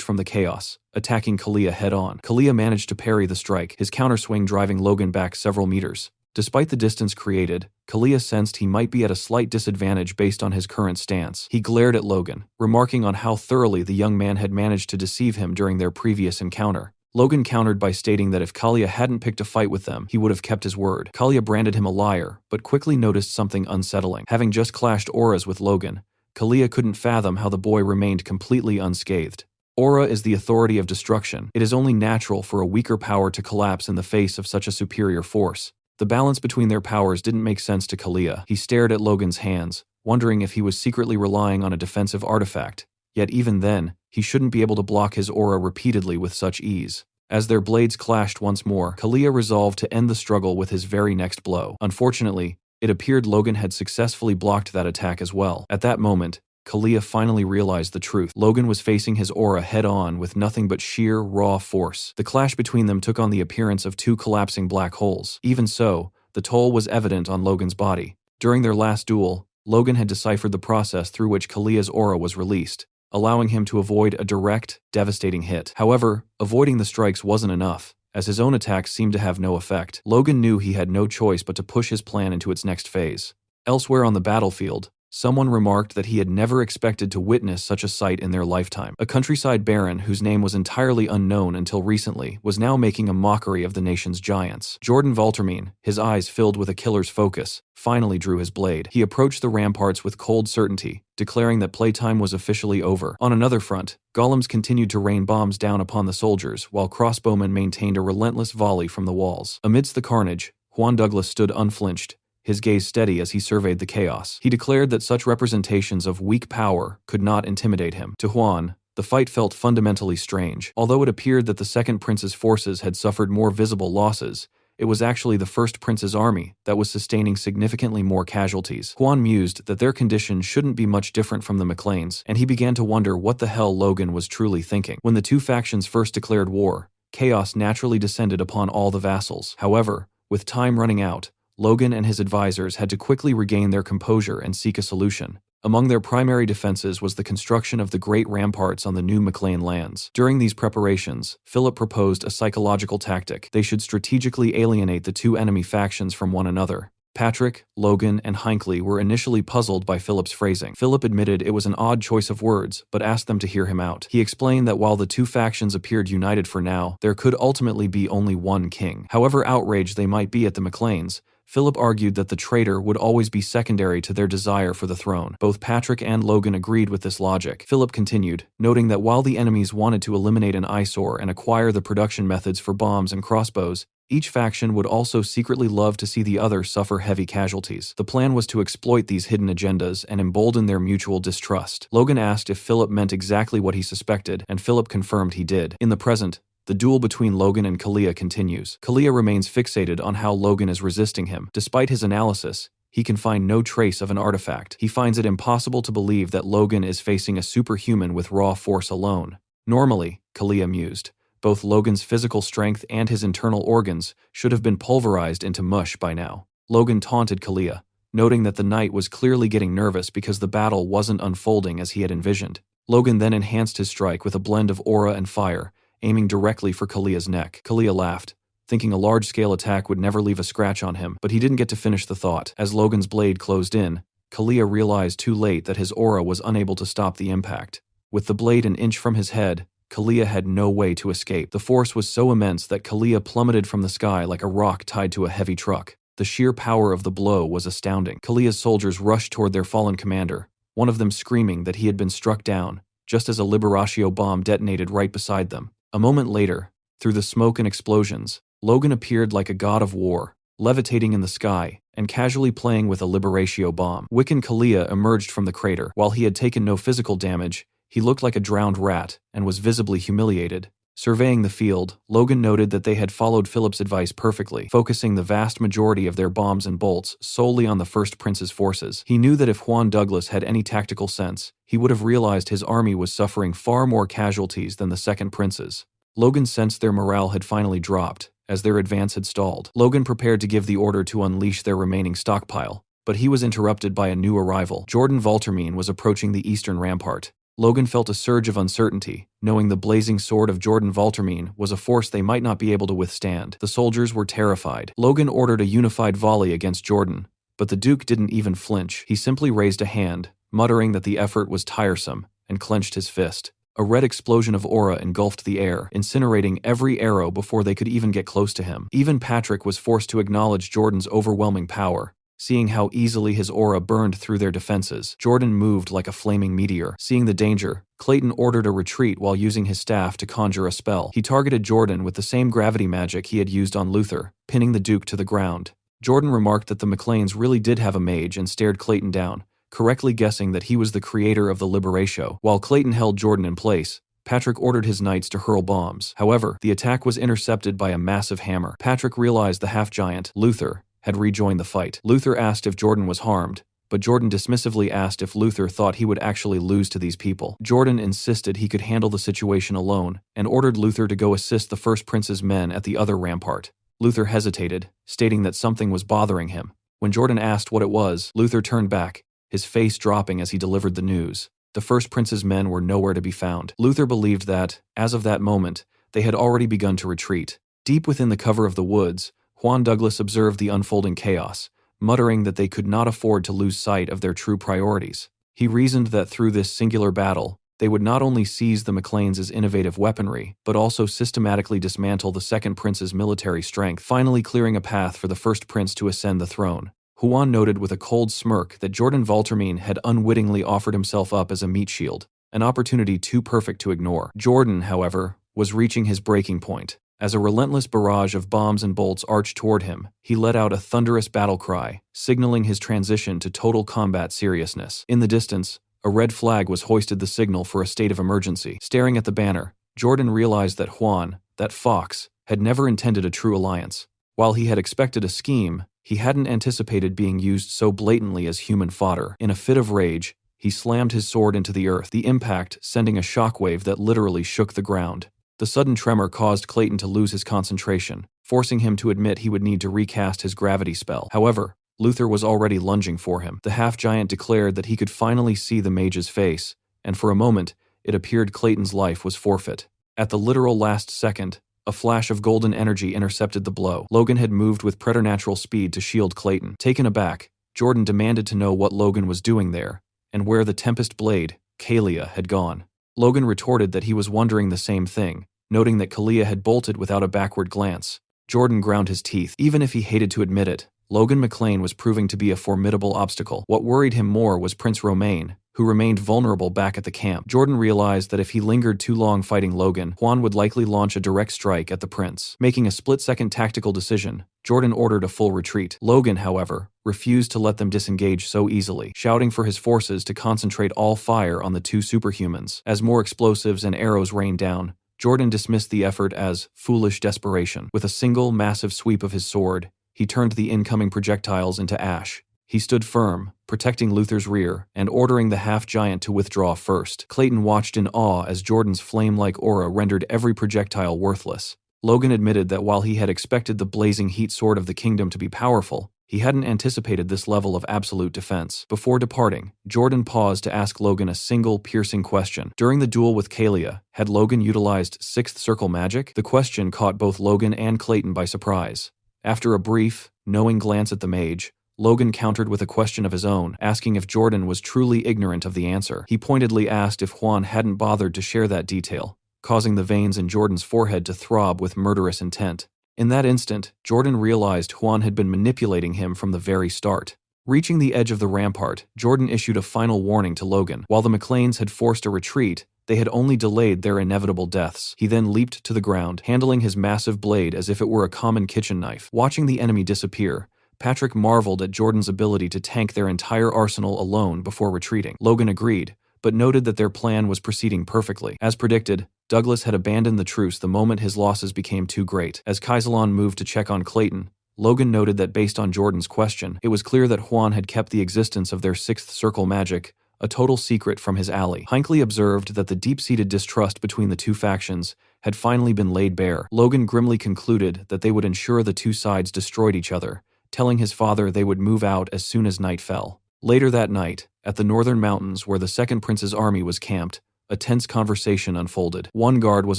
from the chaos, attacking Kalia head-on. Kalia managed to parry the strike, his counterswing driving Logan back several meters. Despite the distance created, Kalia sensed he might be at a slight disadvantage based on his current stance. He glared at Logan, remarking on how thoroughly the young man had managed to deceive him during their previous encounter. Logan countered by stating that if Kalia hadn't picked a fight with them, he would have kept his word. Kalia branded him a liar, but quickly noticed something unsettling. Having just clashed auras with Logan, Kalia couldn't fathom how the boy remained completely unscathed. Aura is the authority of destruction. It is only natural for a weaker power to collapse in the face of such a superior force. The balance between their powers didn't make sense to Kalia. He stared at Logan's hands, wondering if he was secretly relying on a defensive artifact. Yet even then, he shouldn't be able to block his aura repeatedly with such ease. As their blades clashed once more, Kalia resolved to end the struggle with his very next blow. Unfortunately, it appeared Logan had successfully blocked that attack as well. At that moment, Kalia finally realized the truth. Logan was facing his aura head-on with nothing but sheer, raw force. The clash between them took on the appearance of 2 collapsing black holes. Even so, the toll was evident on Logan's body. During their last duel, Logan had deciphered the process through which Kalia's aura was released, allowing him to avoid a direct, devastating hit. However, avoiding the strikes wasn't enough, as his own attacks seemed to have no effect. Logan knew he had no choice but to push his plan into its next phase. Elsewhere on the battlefield, someone remarked that he had never expected to witness such a sight in their lifetime. A countryside baron whose name was entirely unknown until recently was now making a mockery of the nation's giants. Jordan Voltermine, his eyes filled with a killer's focus, finally drew his blade. He approached the ramparts with cold certainty, declaring that playtime was officially over. On another front, golems continued to rain bombs down upon the soldiers, while crossbowmen maintained a relentless volley from the walls. Amidst the carnage, Juan Douglas stood unflinched, his gaze steady as he surveyed the chaos. He declared that such representations of weak power could not intimidate him. To Juan, the fight felt fundamentally strange. Although it appeared that the second prince's forces had suffered more visible losses, it was actually the first prince's army that was sustaining significantly more casualties. Juan mused that their condition shouldn't be much different from the McLeans, and he began to wonder what the hell Logan was truly thinking. When the two factions first declared war, chaos naturally descended upon all the vassals. However, with time running out, Logan and his advisors had to quickly regain their composure and seek a solution. Among their primary defenses was the construction of the great ramparts on the new McLean lands. During these preparations, Philip proposed a psychological tactic. They should strategically alienate the two enemy factions from one another. Patrick, Logan, and Hinckley were initially puzzled by Philip's phrasing. Philip admitted it was an odd choice of words, but asked them to hear him out. He explained that while the two factions appeared united for now, there could ultimately be only one king. However outraged they might be at the McLeans, Philip argued that the traitor would always be secondary to their desire for the throne. Both Patrick and Logan agreed with this logic. Philip continued, noting that while the enemies wanted to eliminate an eyesore and acquire the production methods for bombs and crossbows, each faction would also secretly love to see the other suffer heavy casualties. The plan was to exploit these hidden agendas and embolden their mutual distrust. Logan asked if Philip meant exactly what he suspected, and Philip confirmed he did. In the present, The duel between Logan and Kalia continues. Kalia remains fixated on how Logan is resisting him. Despite his analysis, he can find no trace of an artifact. He finds it impossible to believe that Logan is facing a superhuman with raw force alone. Normally, Kalia mused, both Logan's physical strength and his internal organs should have been pulverized into mush by now. Logan taunted Kalia, noting that the knight was clearly getting nervous because the battle wasn't unfolding as he had envisioned. Logan then enhanced his strike with a blend of aura and fire, aiming directly for Kalia's neck. Kalia laughed, thinking a large-scale attack would never leave a scratch on him, but he didn't get to finish the thought. As Logan's blade closed in, Kalia realized too late that his aura was unable to stop the impact. With the blade an inch from his head, Kalia had no way to escape. The force was so immense that Kalia plummeted from the sky like a rock tied to a heavy truck. The sheer power of the blow was astounding. Kalia's soldiers rushed toward their fallen commander, one of them screaming that he had been struck down, just as a Liberatio bomb detonated right beside them. A moment later, through the smoke and explosions, Logan appeared like a god of war, levitating in the sky and casually playing with a Liberatio bomb. Wiccan Kalia emerged from the crater. While he had taken no physical damage, he looked like a drowned rat and was visibly humiliated. Surveying the field, Logan noted that they had followed Philip's advice perfectly, focusing the vast majority of their bombs and bolts solely on the First Prince's forces. He knew that if Juan Douglas had any tactical sense, he would have realized his army was suffering far more casualties than the Second Prince's. Logan sensed their morale had finally dropped, as their advance had stalled. Logan prepared to give the order to unleash their remaining stockpile, but he was interrupted by a new arrival. Jordan Valtermine was approaching the eastern rampart. Logan felt a surge of uncertainty, knowing the blazing sword of Jordan Valtermine was a force they might not be able to withstand. The soldiers were terrified. Logan ordered a unified volley against Jordan, but the Duke didn't even flinch. He simply raised a hand, muttering that the effort was tiresome, and clenched his fist. A red explosion of aura engulfed the air, incinerating every arrow before they could even get close to him. Even Patrick was forced to acknowledge Jordan's overwhelming power, seeing how easily his aura burned through their defenses. Jordan moved like a flaming meteor. Seeing the danger, Clayton ordered a retreat while using his staff to conjure a spell. He targeted Jordan with the same gravity magic he had used on Luther, pinning the Duke to the ground. Jordan remarked that the McLeans really did have a mage and stared Clayton down, correctly guessing that he was the creator of the Liberatio. While Clayton held Jordan in place, Patrick ordered his knights to hurl bombs. However, the attack was intercepted by a massive hammer. Patrick realized the half-giant, Luther, had rejoined the fight. Luther asked if Jordan was harmed, but Jordan dismissively asked if Luther thought he would actually lose to these people. Jordan insisted he could handle the situation alone and ordered Luther to go assist the First Prince's men at the other rampart. Luther hesitated, stating that something was bothering him. When Jordan asked what it was, Luther turned back, his face dropping as he delivered the news. The First Prince's men were nowhere to be found. Luther believed that, as of that moment, they had already begun to retreat. Deep within the cover of the woods, Juan Douglas observed the unfolding chaos, muttering that they could not afford to lose sight of their true priorities. He reasoned that through this singular battle, they would not only seize the McLeans' innovative weaponry, but also systematically dismantle the Second Prince's military strength, finally clearing a path for the First Prince to ascend the throne. Juan noted with a cold smirk that Jordan Valtermine had unwittingly offered himself up as a meat shield, an opportunity too perfect to ignore. Jordan, however, was reaching his breaking point. As a relentless barrage of bombs and bolts arched toward him, he let out a thunderous battle cry, signaling his transition to total combat seriousness. In the distance, a red flag was hoisted, the signal for a state of emergency. Staring at the banner, Jordan realized that Juan, that fox, had never intended a true alliance. While he had expected a scheme, he hadn't anticipated being used so blatantly as human fodder. In a fit of rage, he slammed his sword into the earth, the impact sending a shockwave that literally shook the ground. The sudden tremor caused Clayton to lose his concentration, forcing him to admit he would need to recast his gravity spell. However, Luther was already lunging for him. The half-giant declared that he could finally see the mage's face, and for a moment, it appeared Clayton's life was forfeit. At the literal last second, a flash of golden energy intercepted the blow. Logan had moved with preternatural speed to shield Clayton. Taken aback, Jordan demanded to know what Logan was doing there, and where the Tempest Blade, Kalia, had gone. Logan retorted that he was wondering the same thing, noting that Kalia had bolted without a backward glance. Jordan ground his teeth. Even if he hated to admit it, Logan McLean was proving to be a formidable obstacle. What worried him more was Prince Romain, who remained vulnerable back at the camp. Jordan realized that if he lingered too long fighting Logan, Juan would likely launch a direct strike at the prince. Making a split-second tactical decision, Jordan ordered a full retreat. Logan, however, refused to let them disengage so easily, shouting for his forces to concentrate all fire on the two superhumans. As more explosives and arrows rained down, Jordan dismissed the effort as foolish desperation. With a single, massive sweep of his sword, he turned the incoming projectiles into ash. He stood firm, protecting Luther's rear, and ordering the half-giant to withdraw first. Clayton watched in awe as Jordan's flame-like aura rendered every projectile worthless. Logan admitted that while he had expected the blazing heat sword of the kingdom to be powerful, he hadn't anticipated this level of absolute defense. Before departing, Jordan paused to ask Logan a single, piercing question. During the duel with Kalia, had Logan utilized Sixth Circle magic? The question caught both Logan and Clayton by surprise. After a brief, knowing glance at the mage, Logan countered with a question of his own, asking if Jordan was truly ignorant of the answer. He pointedly asked if Juan hadn't bothered to share that detail, causing the veins in Jordan's forehead to throb with murderous intent. In that instant, Jordan realized Juan had been manipulating him from the very start. Reaching the edge of the rampart, Jordan issued a final warning to Logan. While the McLeans had forced a retreat, they had only delayed their inevitable deaths. He then leaped to the ground, handling his massive blade as if it were a common kitchen knife. Watching the enemy disappear, Patrick marveled at Jordan's ability to tank their entire arsenal alone before retreating. Logan agreed, but noted that their plan was proceeding perfectly. As predicted, Douglas had abandoned the truce the moment his losses became too great. As Kaisalon moved to check on Clayton, Logan noted that based on Jordan's question, it was clear that Juan had kept the existence of their Sixth Circle magic a total secret from his ally. Hinckley observed that the deep-seated distrust between the two factions had finally been laid bare. Logan grimly concluded that they would ensure the two sides destroyed each other, telling his father they would move out as soon as night fell. Later that night, at the northern mountains where the Second Prince's army was camped, a tense conversation unfolded. One guard was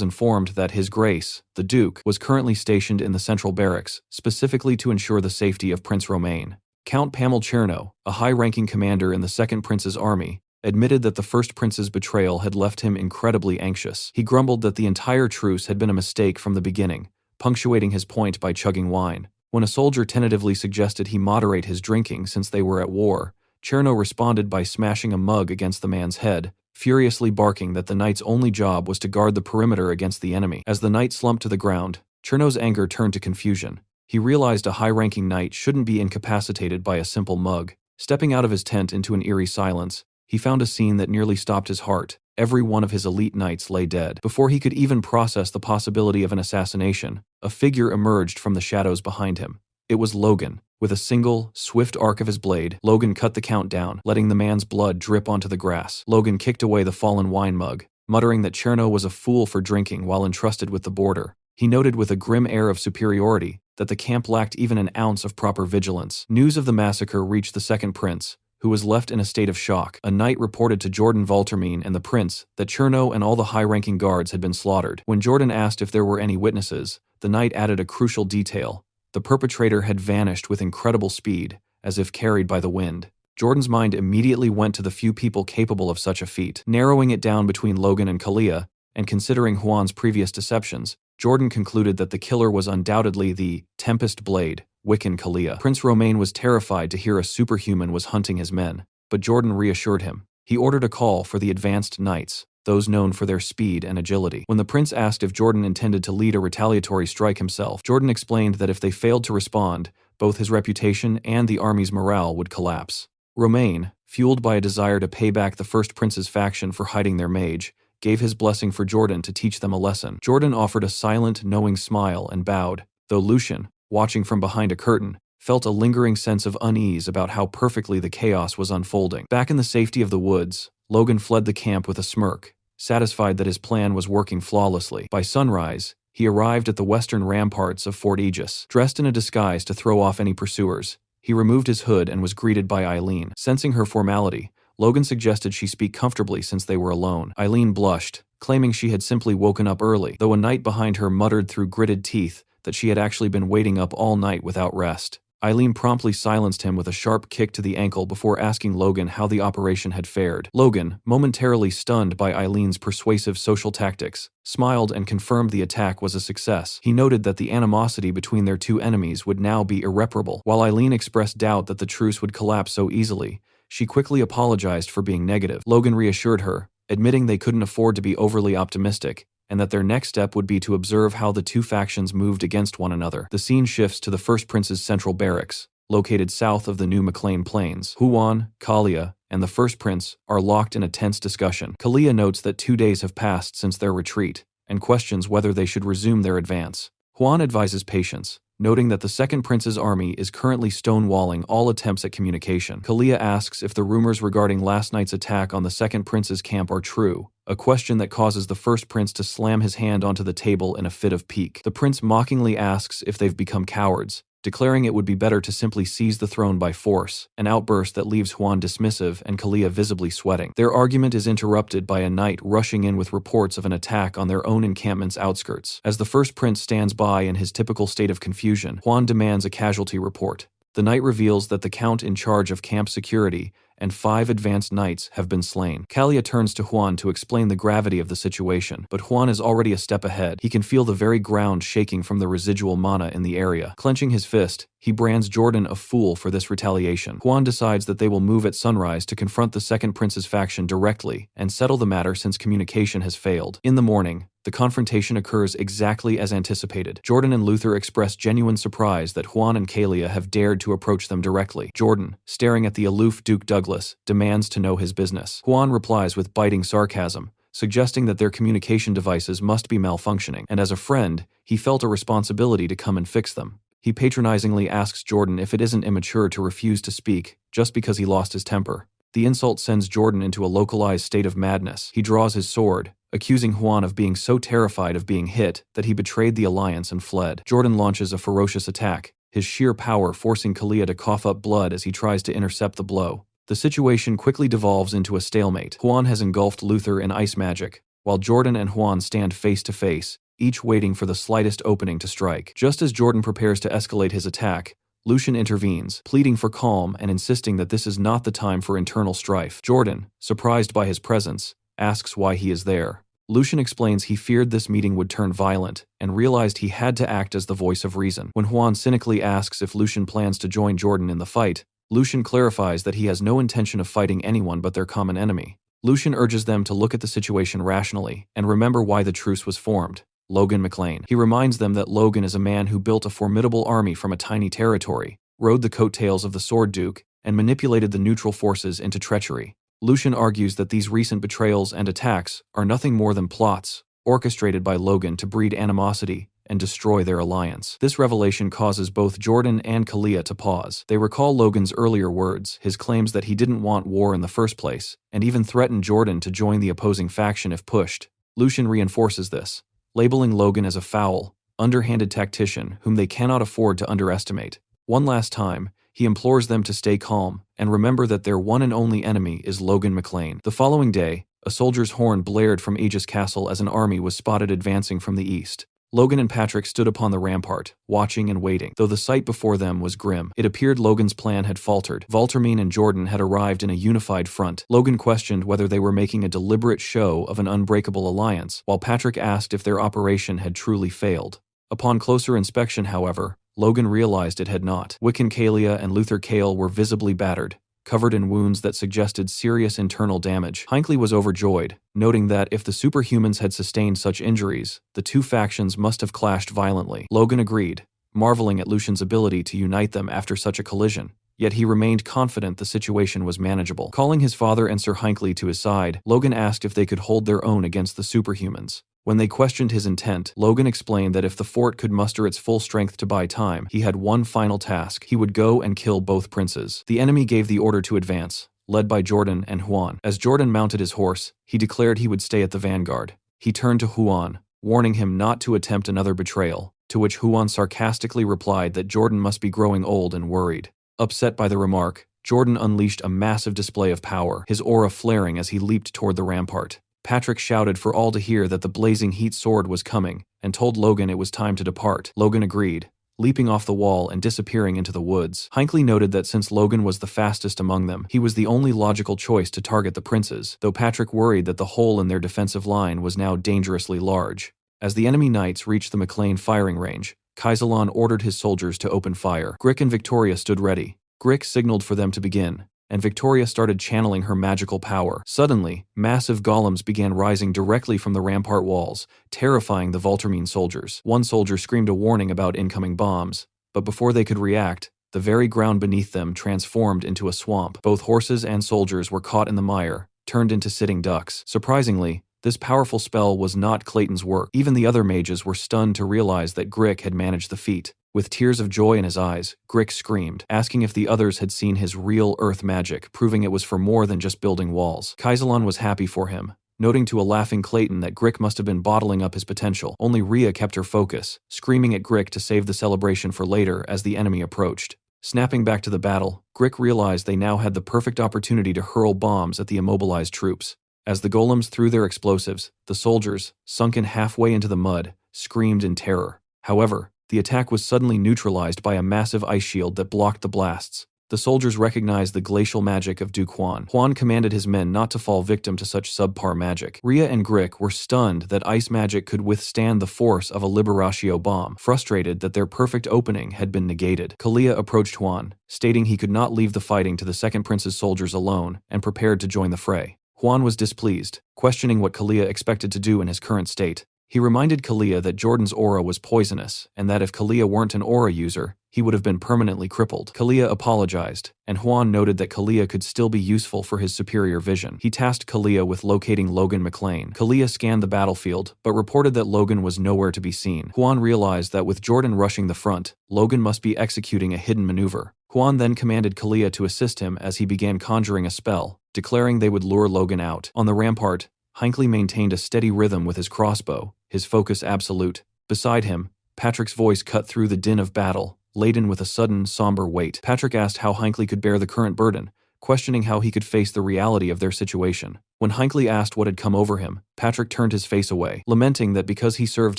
informed that His Grace, the Duke, was currently stationed in the central barracks, specifically to ensure the safety of Prince Romain. Count Pamel Cherno, a high-ranking commander in the Second Prince's army, admitted that the First Prince's betrayal had left him incredibly anxious. He grumbled that the entire truce had been a mistake from the beginning, punctuating his point by chugging wine. When a soldier tentatively suggested he moderate his drinking since they were at war, Cherno responded by smashing a mug against the man's head, furiously barking that the knight's only job was to guard the perimeter against the enemy. As the knight slumped to the ground, Cherno's anger turned to confusion. He realized a high-ranking knight shouldn't be incapacitated by a simple mug. Stepping out of his tent into an eerie silence, he found a scene that nearly stopped his heart. Every one of his elite knights lay dead. Before he could even process the possibility of an assassination, a figure emerged from the shadows behind him. It was Logan. With a single, swift arc of his blade, Logan cut the count down, letting the man's blood drip onto the grass. Logan kicked away the fallen wine mug, muttering that Cherno was a fool for drinking while entrusted with the border. He noted with a grim air of superiority that the camp lacked even an ounce of proper vigilance. News of the massacre reached the Second Prince, who was left in a state of shock. A knight reported to Jordan Valtermine and the prince that Cherno and all the high-ranking guards had been slaughtered. When Jordan asked if there were any witnesses, the knight added a crucial detail. The perpetrator had vanished with incredible speed, as if carried by the wind. Jordan's mind immediately went to the few people capable of such a feat. Narrowing it down between Logan and Kalia, and considering Juan's previous deceptions, Jordan concluded that the killer was undoubtedly the Tempest Blade, Wiccan Kalia. Prince Romain was terrified to hear a superhuman was hunting his men, but Jordan reassured him. He ordered a call for the advanced knights, those known for their speed and agility. When the prince asked if Jordan intended to lead a retaliatory strike himself, Jordan explained that if they failed to respond, both his reputation and the army's morale would collapse. Romain, fueled by a desire to pay back the First Prince's faction for hiding their mage, gave his blessing for Jordan to teach them a lesson. Jordan offered a silent, knowing smile and bowed, though Lucian, watching from behind a curtain, felt a lingering sense of unease about how perfectly the chaos was unfolding. Back in the safety of the woods, Logan fled the camp with a smirk, satisfied that his plan was working flawlessly. By sunrise, he arrived at the western ramparts of Fort Aegis. Dressed in a disguise to throw off any pursuers, he removed his hood and was greeted by Eileen. Sensing her formality, Logan suggested she speak comfortably since they were alone. Eileen blushed, claiming she had simply woken up early, though a knight behind her muttered through gritted teeth that she had actually been waiting up all night without rest. Eileen promptly silenced him with a sharp kick to the ankle before asking Logan how the operation had fared. Logan, momentarily stunned by Eileen's persuasive social tactics, smiled and confirmed the attack was a success. He noted that the animosity between their two enemies would now be irreparable. While Eileen expressed doubt that the truce would collapse so easily, she quickly apologized for being negative. Logan reassured her, admitting they couldn't afford to be overly optimistic, and that their next step would be to observe how the two factions moved against one another. The scene shifts to the First Prince's central barracks, located south of the New McLean Plains. Huan, Kalia, and the First Prince are locked in a tense discussion. Kalia notes that 2 days have passed since their retreat, and questions whether they should resume their advance. Huan advises patience, noting that the second prince's army is currently stonewalling all attempts at communication. Kalia asks if the rumors regarding last night's attack on the second prince's camp are true, a question that causes the first prince to slam his hand onto the table in a fit of pique. The prince mockingly asks if they've become cowards, declaring it would be better to simply seize the throne by force, an outburst that leaves Huan dismissive and Kalia visibly sweating. Their argument is interrupted by a knight rushing in with reports of an attack on their own encampment's outskirts. As the first prince stands by in his typical state of confusion, Huan demands a casualty report. The knight reveals that the count in charge of camp security and 5 advanced knights have been slain. Kalia turns to Huan to explain the gravity of the situation, but Huan is already a step ahead. He can feel the very ground shaking from the residual mana in the area. Clenching his fist, he brands Jordan a fool for this retaliation. Huan decides that they will move at sunrise to confront the second prince's faction directly and settle the matter since communication has failed. In the morning, the confrontation occurs exactly as anticipated. Jordan and Luther express genuine surprise that Huan and Kalia have dared to approach them directly. Jordan, staring at the aloof Duke Douglas, demands to know his business. Huan replies with biting sarcasm, suggesting that their communication devices must be malfunctioning, and as a friend, he felt a responsibility to come and fix them. He patronizingly asks Jordan if it isn't immature to refuse to speak, just because he lost his temper. The insult sends Jordan into a localized state of madness. He draws his sword, accusing Huan of being so terrified of being hit that he betrayed the alliance and fled. Jordan launches a ferocious attack, his sheer power forcing Kalia to cough up blood as he tries to intercept the blow. The situation quickly devolves into a stalemate. Huan has engulfed Luther in ice magic, while Jordan and Huan stand face to face, each waiting for the slightest opening to strike. Just as Jordan prepares to escalate his attack, Lucian intervenes, pleading for calm and insisting that this is not the time for internal strife. Jordan, surprised by his presence, asks why he is there. Lucian explains he feared this meeting would turn violent and realized he had to act as the voice of reason. When Huan cynically asks if Lucian plans to join Jordan in the fight, Lucian clarifies that he has no intention of fighting anyone but their common enemy. Lucian urges them to look at the situation rationally and remember why the truce was formed. Logan McLean. He reminds them that Logan is a man who built a formidable army from a tiny territory, rode the coattails of the Sword Duke, and manipulated the neutral forces into treachery. Lucian argues that these recent betrayals and attacks are nothing more than plots, orchestrated by Logan to breed animosity and destroy their alliance. This revelation causes both Jordan and Kalia to pause. They recall Logan's earlier words, his claims that he didn't want war in the first place, and even threatened Jordan to join the opposing faction if pushed. Lucian reinforces this, labeling Logan as a foul, underhanded tactician whom they cannot afford to underestimate. One last time, he implores them to stay calm and remember that their one and only enemy is Logan McLean. The following day, a soldier's horn blared from Aegis Castle as an army was spotted advancing from the east. Logan and Patrick stood upon the rampart, watching and waiting. Though the sight before them was grim, it appeared Logan's plan had faltered. Valtermine and Jordan had arrived in a unified front. Logan questioned whether they were making a deliberate show of an unbreakable alliance, while Patrick asked if their operation had truly failed. Upon closer inspection, however, Logan realized it had not. Wiccan Kalia and Luther Kale were visibly battered, covered in wounds that suggested serious internal damage. Hinckley was overjoyed, noting that if the superhumans had sustained such injuries, the two factions must have clashed violently. Logan agreed, marveling at Lucian's ability to unite them after such a collision, yet he remained confident the situation was manageable. Calling his father and Sir Hinckley to his side, Logan asked if they could hold their own against the superhumans. When they questioned his intent, Logan explained that if the fort could muster its full strength to buy time, he had one final task. He would go and kill both princes. The enemy gave the order to advance, led by Jordan and Huan. As Jordan mounted his horse, he declared he would stay at the vanguard. He turned to Huan, warning him not to attempt another betrayal, to which Huan sarcastically replied that Jordan must be growing old and worried. Upset by the remark, Jordan unleashed a massive display of power, his aura flaring as he leaped toward the rampart. Patrick shouted for all to hear that the blazing heat sword was coming, and told Logan it was time to depart. Logan agreed, leaping off the wall and disappearing into the woods. Hinckley noted that since Logan was the fastest among them, he was the only logical choice to target the princes, though Patrick worried that the hole in their defensive line was now dangerously large. As the enemy knights reached the McLean firing range, Kaisalan ordered his soldiers to open fire. Grick and Victoria stood ready. Grick signaled for them to begin, and Victoria started channeling her magical power. Suddenly, massive golems began rising directly from the rampart walls, terrifying the Valtermine soldiers. One soldier screamed a warning about incoming bombs, but before they could react, the very ground beneath them transformed into a swamp. Both horses and soldiers were caught in the mire, turned into sitting ducks. Surprisingly, This powerful spell was not Clayton's work. Even the other mages were stunned to realize that Grick had managed the feat. With tears of joy in his eyes, Grick screamed, asking if the others had seen his real earth magic, proving it was for more than just building walls. Kaisalon was happy for him, noting to a laughing Clayton that Grick must have been bottling up his potential. Only Rhea kept her focus, screaming at Grick to save the celebration for later as the enemy approached. Snapping back to the battle, Grick realized they now had the perfect opportunity to hurl bombs at the immobilized troops. As the golems threw their explosives, the soldiers, sunken halfway into the mud, screamed in terror. However, the attack was suddenly neutralized by a massive ice shield that blocked the blasts. The soldiers recognized the glacial magic of Duke Huan. Huan commanded his men not to fall victim to such subpar magic. Rhea and Grick were stunned that ice magic could withstand the force of a Liberatio bomb, frustrated that their perfect opening had been negated. Kalia approached Huan, stating he could not leave the fighting to the second prince's soldiers alone, and prepared to join the fray. Huan was displeased, questioning what Kalia expected to do in his current state. He reminded Kalia that Jordan's aura was poisonous, and that if Kalia weren't an aura user, he would have been permanently crippled. Kalia apologized, and Huan noted that Kalia could still be useful for his superior vision. He tasked Kalia with locating Logan McLean. Kalia scanned the battlefield, but reported that Logan was nowhere to be seen. Huan realized that with Jordan rushing the front, Logan must be executing a hidden maneuver. Huan then commanded Kalia to assist him as he began conjuring a spell, declaring they would lure Logan out. On the rampart, Hinckley maintained a steady rhythm with his crossbow, his focus absolute. Beside him, Patrick's voice cut through the din of battle, laden with a sudden, somber weight. Patrick asked how Hinckley could bear the current burden, questioning how he could face the reality of their situation. When Hinckley asked what had come over him, Patrick turned his face away, lamenting that because he served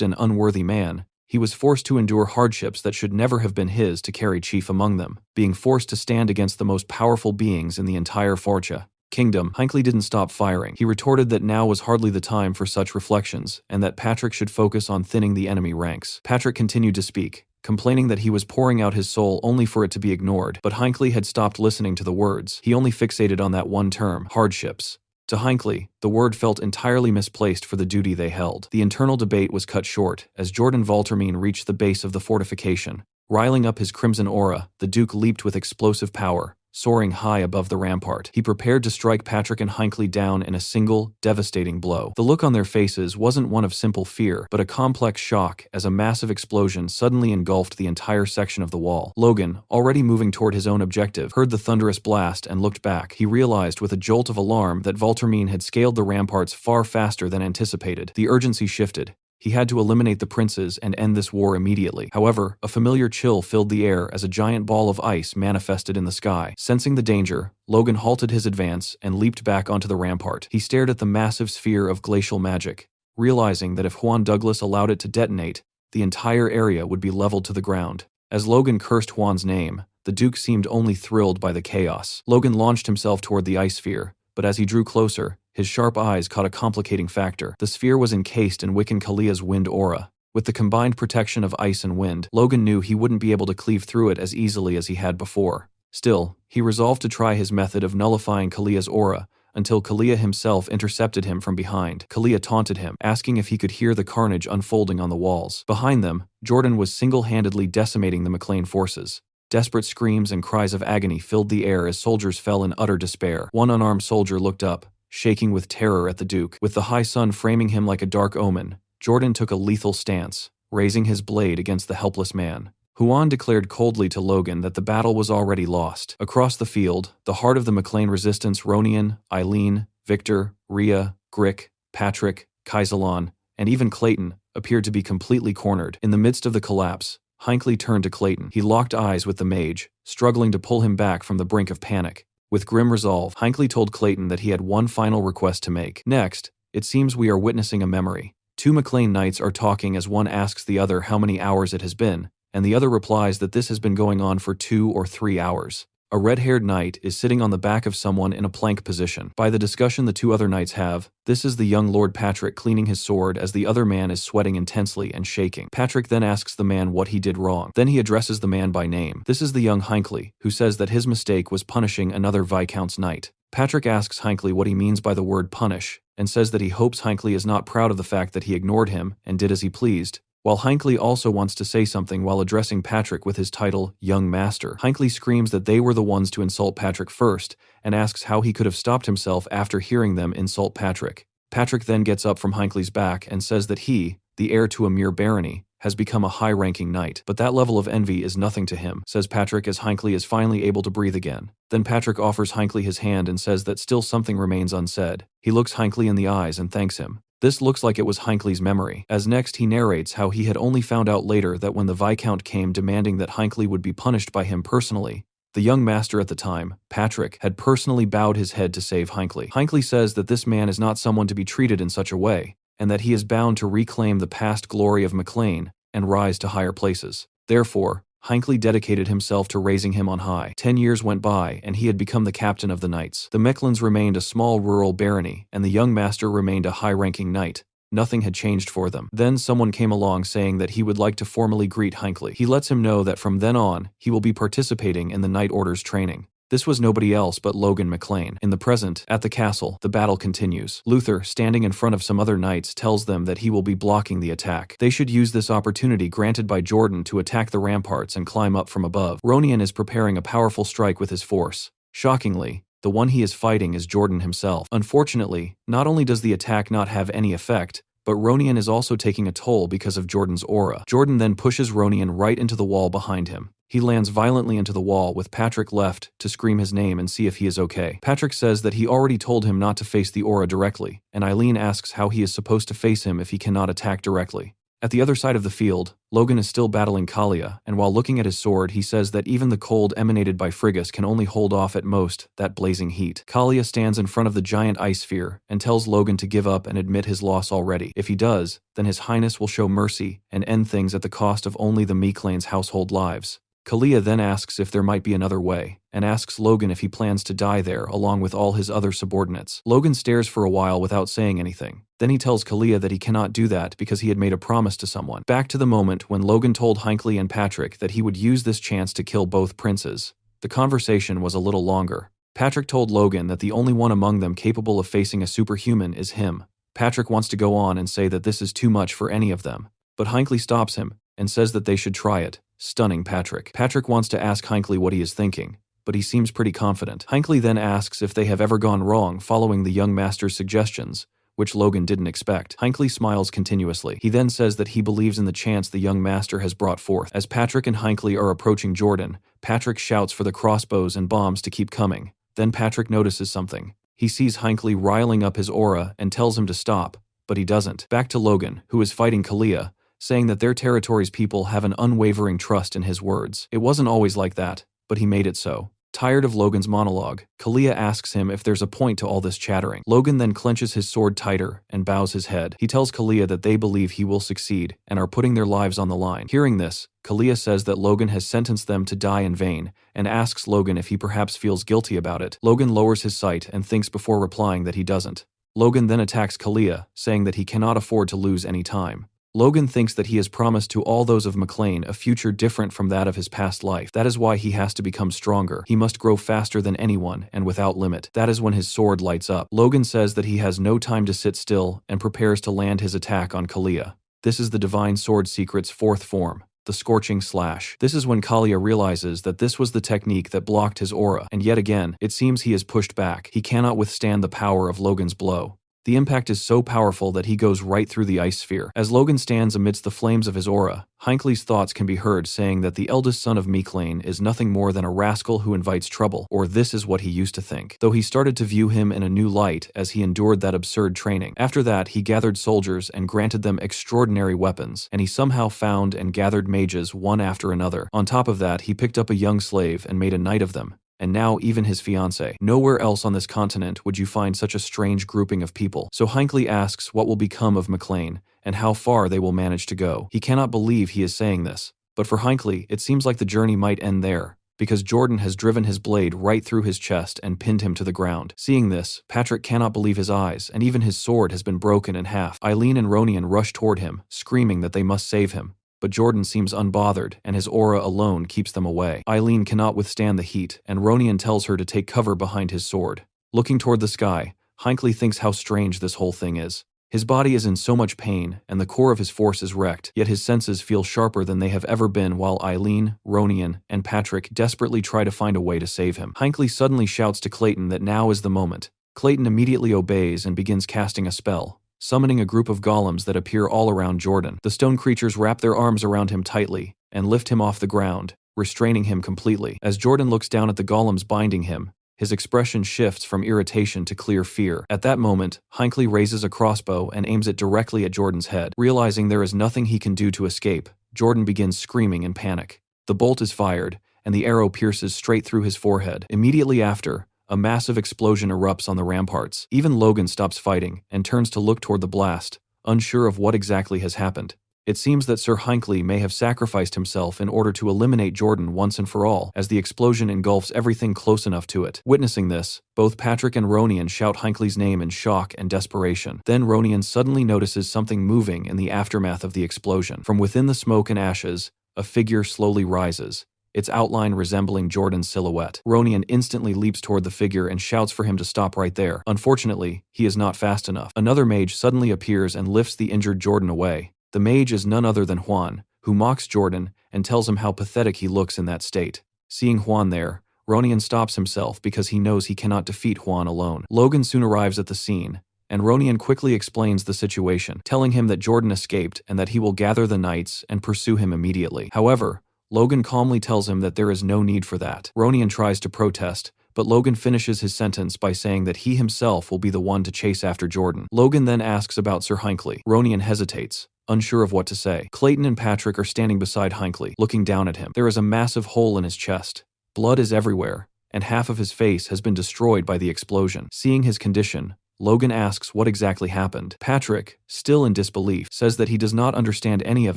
an unworthy man, he was forced to endure hardships that should never have been his to carry chief among them, being forced to stand against the most powerful beings in the entire Forcha Kingdom. Hinckley didn't stop firing. He retorted that now was hardly the time for such reflections, and that Patrick should focus on thinning the enemy ranks. Patrick continued to speak, complaining that he was pouring out his soul only for it to be ignored, but Hinckley had stopped listening to the words. He only fixated on that one term, hardships. To Hinckley, the word felt entirely misplaced for the duty they held. The internal debate was cut short, as Jordan Valtermine reached the base of the fortification. Riling up his crimson aura, the Duke leaped with explosive power, soaring high above the rampart. He prepared to strike Patrick and Hinckley down in a single, devastating blow. The look on their faces wasn't one of simple fear, but a complex shock as a massive explosion suddenly engulfed the entire section of the wall. Logan, already moving toward his own objective, heard the thunderous blast and looked back. He realized with a jolt of alarm that Valtermine had scaled the ramparts far faster than anticipated. The urgency shifted. He had to eliminate the princes and end this war immediately. However, a familiar chill filled the air as a giant ball of ice manifested in the sky. Sensing the danger, Logan halted his advance and leaped back onto the rampart. He stared at the massive sphere of glacial magic, realizing that if Juan Douglas allowed it to detonate, the entire area would be leveled to the ground. As Logan cursed Juan's name, the Duke seemed only thrilled by the chaos. Logan launched himself toward the ice sphere, but as he drew closer, his sharp eyes caught a complicating factor. The sphere was encased in Wiccan Kalia's wind aura. With the combined protection of ice and wind, Logan knew he wouldn't be able to cleave through it as easily as he had before. Still, he resolved to try his method of nullifying Kalia's aura, until Kalia himself intercepted him from behind. Kalia taunted him, asking if he could hear the carnage unfolding on the walls. Behind them, Jordan was single-handedly decimating the McLean forces. Desperate screams and cries of agony filled the air as soldiers fell in utter despair. One unarmed soldier looked up, shaking with terror at the Duke. With the high sun framing him like a dark omen, Jordan took a lethal stance, raising his blade against the helpless man. Huan declared coldly to Logan that the battle was already lost. Across the field, the heart of the McLean resistance, Ronian, Eileen, Victor, Rhea, Grick, Patrick, Kaisalon, and even Clayton, appeared to be completely cornered. In the midst of the collapse, Hinckley turned to Clayton. He locked eyes with the mage, struggling to pull him back from the brink of panic. With grim resolve, Hinckley told Clayton that he had one final request to make. Next, it seems we are witnessing a memory. Two McLean knights are talking as one asks the other how many hours it has been, and the other replies that this has been going on for 2 or 3 hours. A red-haired knight is sitting on the back of someone in a plank position. By the discussion the two other knights have, this is the young Lord Patrick cleaning his sword as the other man is sweating intensely and shaking. Patrick then asks the man what he did wrong. Then he addresses the man by name. This is the young Hinckley, who says that his mistake was punishing another Viscount's knight. Patrick asks Hinckley what he means by the word punish, and says that he hopes Hinckley is not proud of the fact that he ignored him and did as he pleased. While Hinckley also wants to say something while addressing Patrick with his title, Young Master, Hinckley screams that they were the ones to insult Patrick first, and asks how he could have stopped himself after hearing them insult Patrick. Patrick then gets up from Hinckley's back and says that he, the heir to a mere barony, has become a high-ranking knight. But that level of envy is nothing to him, says Patrick as Hinckley is finally able to breathe again. Then Patrick offers Hinckley his hand and says that still something remains unsaid. He looks Hinckley in the eyes and thanks him. This looks like it was Hinckley's memory, as next he narrates how he had only found out later that when the Viscount came demanding that Hinckley would be punished by him personally, the young master at the time, Patrick, had personally bowed his head to save Hinckley. Hinckley says that this man is not someone to be treated in such a way, and that he is bound to reclaim the past glory of Maclean and rise to higher places. Therefore, Hinckley dedicated himself to raising him on high. 10 years went by, and he had become the captain of the knights. The Mechlins remained a small rural barony, and the young master remained a high-ranking knight. Nothing had changed for them. Then someone came along saying that he would like to formally greet Hinckley. He lets him know that from then on, he will be participating in the Knight Order's training. This was nobody else but Logan Maclean. In the present, at the castle, the battle continues. Luther, standing in front of some other knights, tells them that he will be blocking the attack. They should use this opportunity granted by Jordan to attack the ramparts and climb up from above. Ronian is preparing a powerful strike with his force. Shockingly, the one he is fighting is Jordan himself. Unfortunately, not only does the attack not have any effect, but Ronian is also taking a toll because of Jordan's aura. Jordan then pushes Ronian right into the wall behind him. He lands violently into the wall with Patrick left to scream his name and see if he is okay. Patrick says that he already told him not to face the aura directly, and Eileen asks how he is supposed to face him if he cannot attack directly. At the other side of the field, Logan is still battling Kalia, and while looking at his sword, he says that even the cold emanated by Frigus can only hold off at most that blazing heat. Kalia stands in front of the giant ice sphere and tells Logan to give up and admit his loss already. If he does, then his highness will show mercy and end things at the cost of only the Maclean's household lives. Kalia then asks if there might be another way, and asks Logan if he plans to die there along with all his other subordinates. Logan stares for a while without saying anything. Then he tells Kalia that he cannot do that because he had made a promise to someone. Back to the moment when Logan told Hinckley and Patrick that he would use this chance to kill both princes. The conversation was a little longer. Patrick told Logan that the only one among them capable of facing a superhuman is him. Patrick wants to go on and say that this is too much for any of them, but Hinckley stops him and says that they should try it, stunning Patrick. Patrick wants to ask Hinckley what he is thinking, but he seems pretty confident. Hinckley then asks if they have ever gone wrong following the young master's suggestions, which Logan didn't expect. Hinckley smiles continuously. He then says that he believes in the chance the young master has brought forth. As Patrick and Hinckley are approaching Jordan, Patrick shouts for the crossbows and bombs to keep coming. Then Patrick notices something. He sees Hinckley riling up his aura and tells him to stop, but he doesn't. Back to Logan, who is fighting Kalia, saying that their territory's people have an unwavering trust in his words. It wasn't always like that, but he made it so. Tired of Logan's monologue, Kalia asks him if there's a point to all this chattering. Logan then clenches his sword tighter and bows his head. He tells Kalia that they believe he will succeed and are putting their lives on the line. Hearing this, Kalia says that Logan has sentenced them to die in vain and asks Logan if he perhaps feels guilty about it. Logan lowers his sight and thinks before replying that he doesn't. Logan then attacks Kalia, saying that he cannot afford to lose any time. Logan thinks that he has promised to all those of Maclean a future different from that of his past life. That is why he has to become stronger. He must grow faster than anyone and without limit. That is when his sword lights up. Logan says that he has no time to sit still and prepares to land his attack on Kalia. This is the Divine Sword Secret's fourth form, the Scorching Slash. This is when Kalia realizes that this was the technique that blocked his aura, and yet again, it seems he is pushed back. He cannot withstand the power of Logan's blow. The impact is so powerful that he goes right through the ice sphere. As Logan stands amidst the flames of his aura, Hinckley's thoughts can be heard saying that the eldest son of Maclean is nothing more than a rascal who invites trouble, or this is what he used to think, though he started to view him in a new light as he endured that absurd training. After that, he gathered soldiers and granted them extraordinary weapons, and he somehow found and gathered mages one after another. On top of that, he picked up a young slave and made a knight of them. And now even his fiancée. Nowhere else on this continent would you find such a strange grouping of people. So Hinckley asks what will become of Maclean, and how far they will manage to go. He cannot believe he is saying this, but for Hinckley, it seems like the journey might end there, because Jordan has driven his blade right through his chest and pinned him to the ground. Seeing this, Patrick cannot believe his eyes, and even his sword has been broken in half. Eileen and Ronian rush toward him, screaming that they must save him. But Jordan seems unbothered, and his aura alone keeps them away. Eileen cannot withstand the heat, and Ronian tells her to take cover behind his sword. Looking toward the sky, Hinckley thinks how strange this whole thing is. His body is in so much pain, and the core of his force is wrecked, yet his senses feel sharper than they have ever been while Eileen, Ronian, and Patrick desperately try to find a way to save him. Hinckley suddenly shouts to Clayton that now is the moment. Clayton immediately obeys and begins casting a spell, summoning a group of golems that appear all around Jordan. The stone creatures wrap their arms around him tightly and lift him off the ground, restraining him completely. As Jordan looks down at the golems binding him, his expression shifts from irritation to clear fear. At that moment, Hinckley raises a crossbow and aims it directly at Jordan's head. Realizing there is nothing he can do to escape, Jordan begins screaming in panic. The bolt is fired, and the arrow pierces straight through his forehead. Immediately after, a massive explosion erupts on the ramparts. Even Logan stops fighting and turns to look toward the blast, unsure of what exactly has happened. It seems that Sir Hinckley may have sacrificed himself in order to eliminate Jordan once and for all, as the explosion engulfs everything close enough to it. Witnessing this, both Patrick and Ronian shout Hinckley's name in shock and desperation. Then Ronian suddenly notices something moving in the aftermath of the explosion. From within the smoke and ashes, a figure slowly rises, its outline resembling Jordan's silhouette. Ronian instantly leaps toward the figure and shouts for him to stop right there. Unfortunately, he is not fast enough. Another mage suddenly appears and lifts the injured Jordan away. The mage is none other than Juan, who mocks Jordan and tells him how pathetic he looks in that state. Seeing Juan there, Ronian stops himself because he knows he cannot defeat Juan alone. Logan soon arrives at the scene, and Ronian quickly explains the situation, telling him that Jordan escaped and that he will gather the knights and pursue him immediately. However, Logan calmly tells him that there is no need for that. Ronian tries to protest, but Logan finishes his sentence by saying that he himself will be the one to chase after Jordan. Logan then asks about Sir Hinckley. Ronian hesitates, unsure of what to say. Clayton and Patrick are standing beside Hinckley, looking down at him. There is a massive hole in his chest. Blood is everywhere, and half of his face has been destroyed by the explosion. Seeing his condition, Logan asks what exactly happened. Patrick, still in disbelief, says that he does not understand any of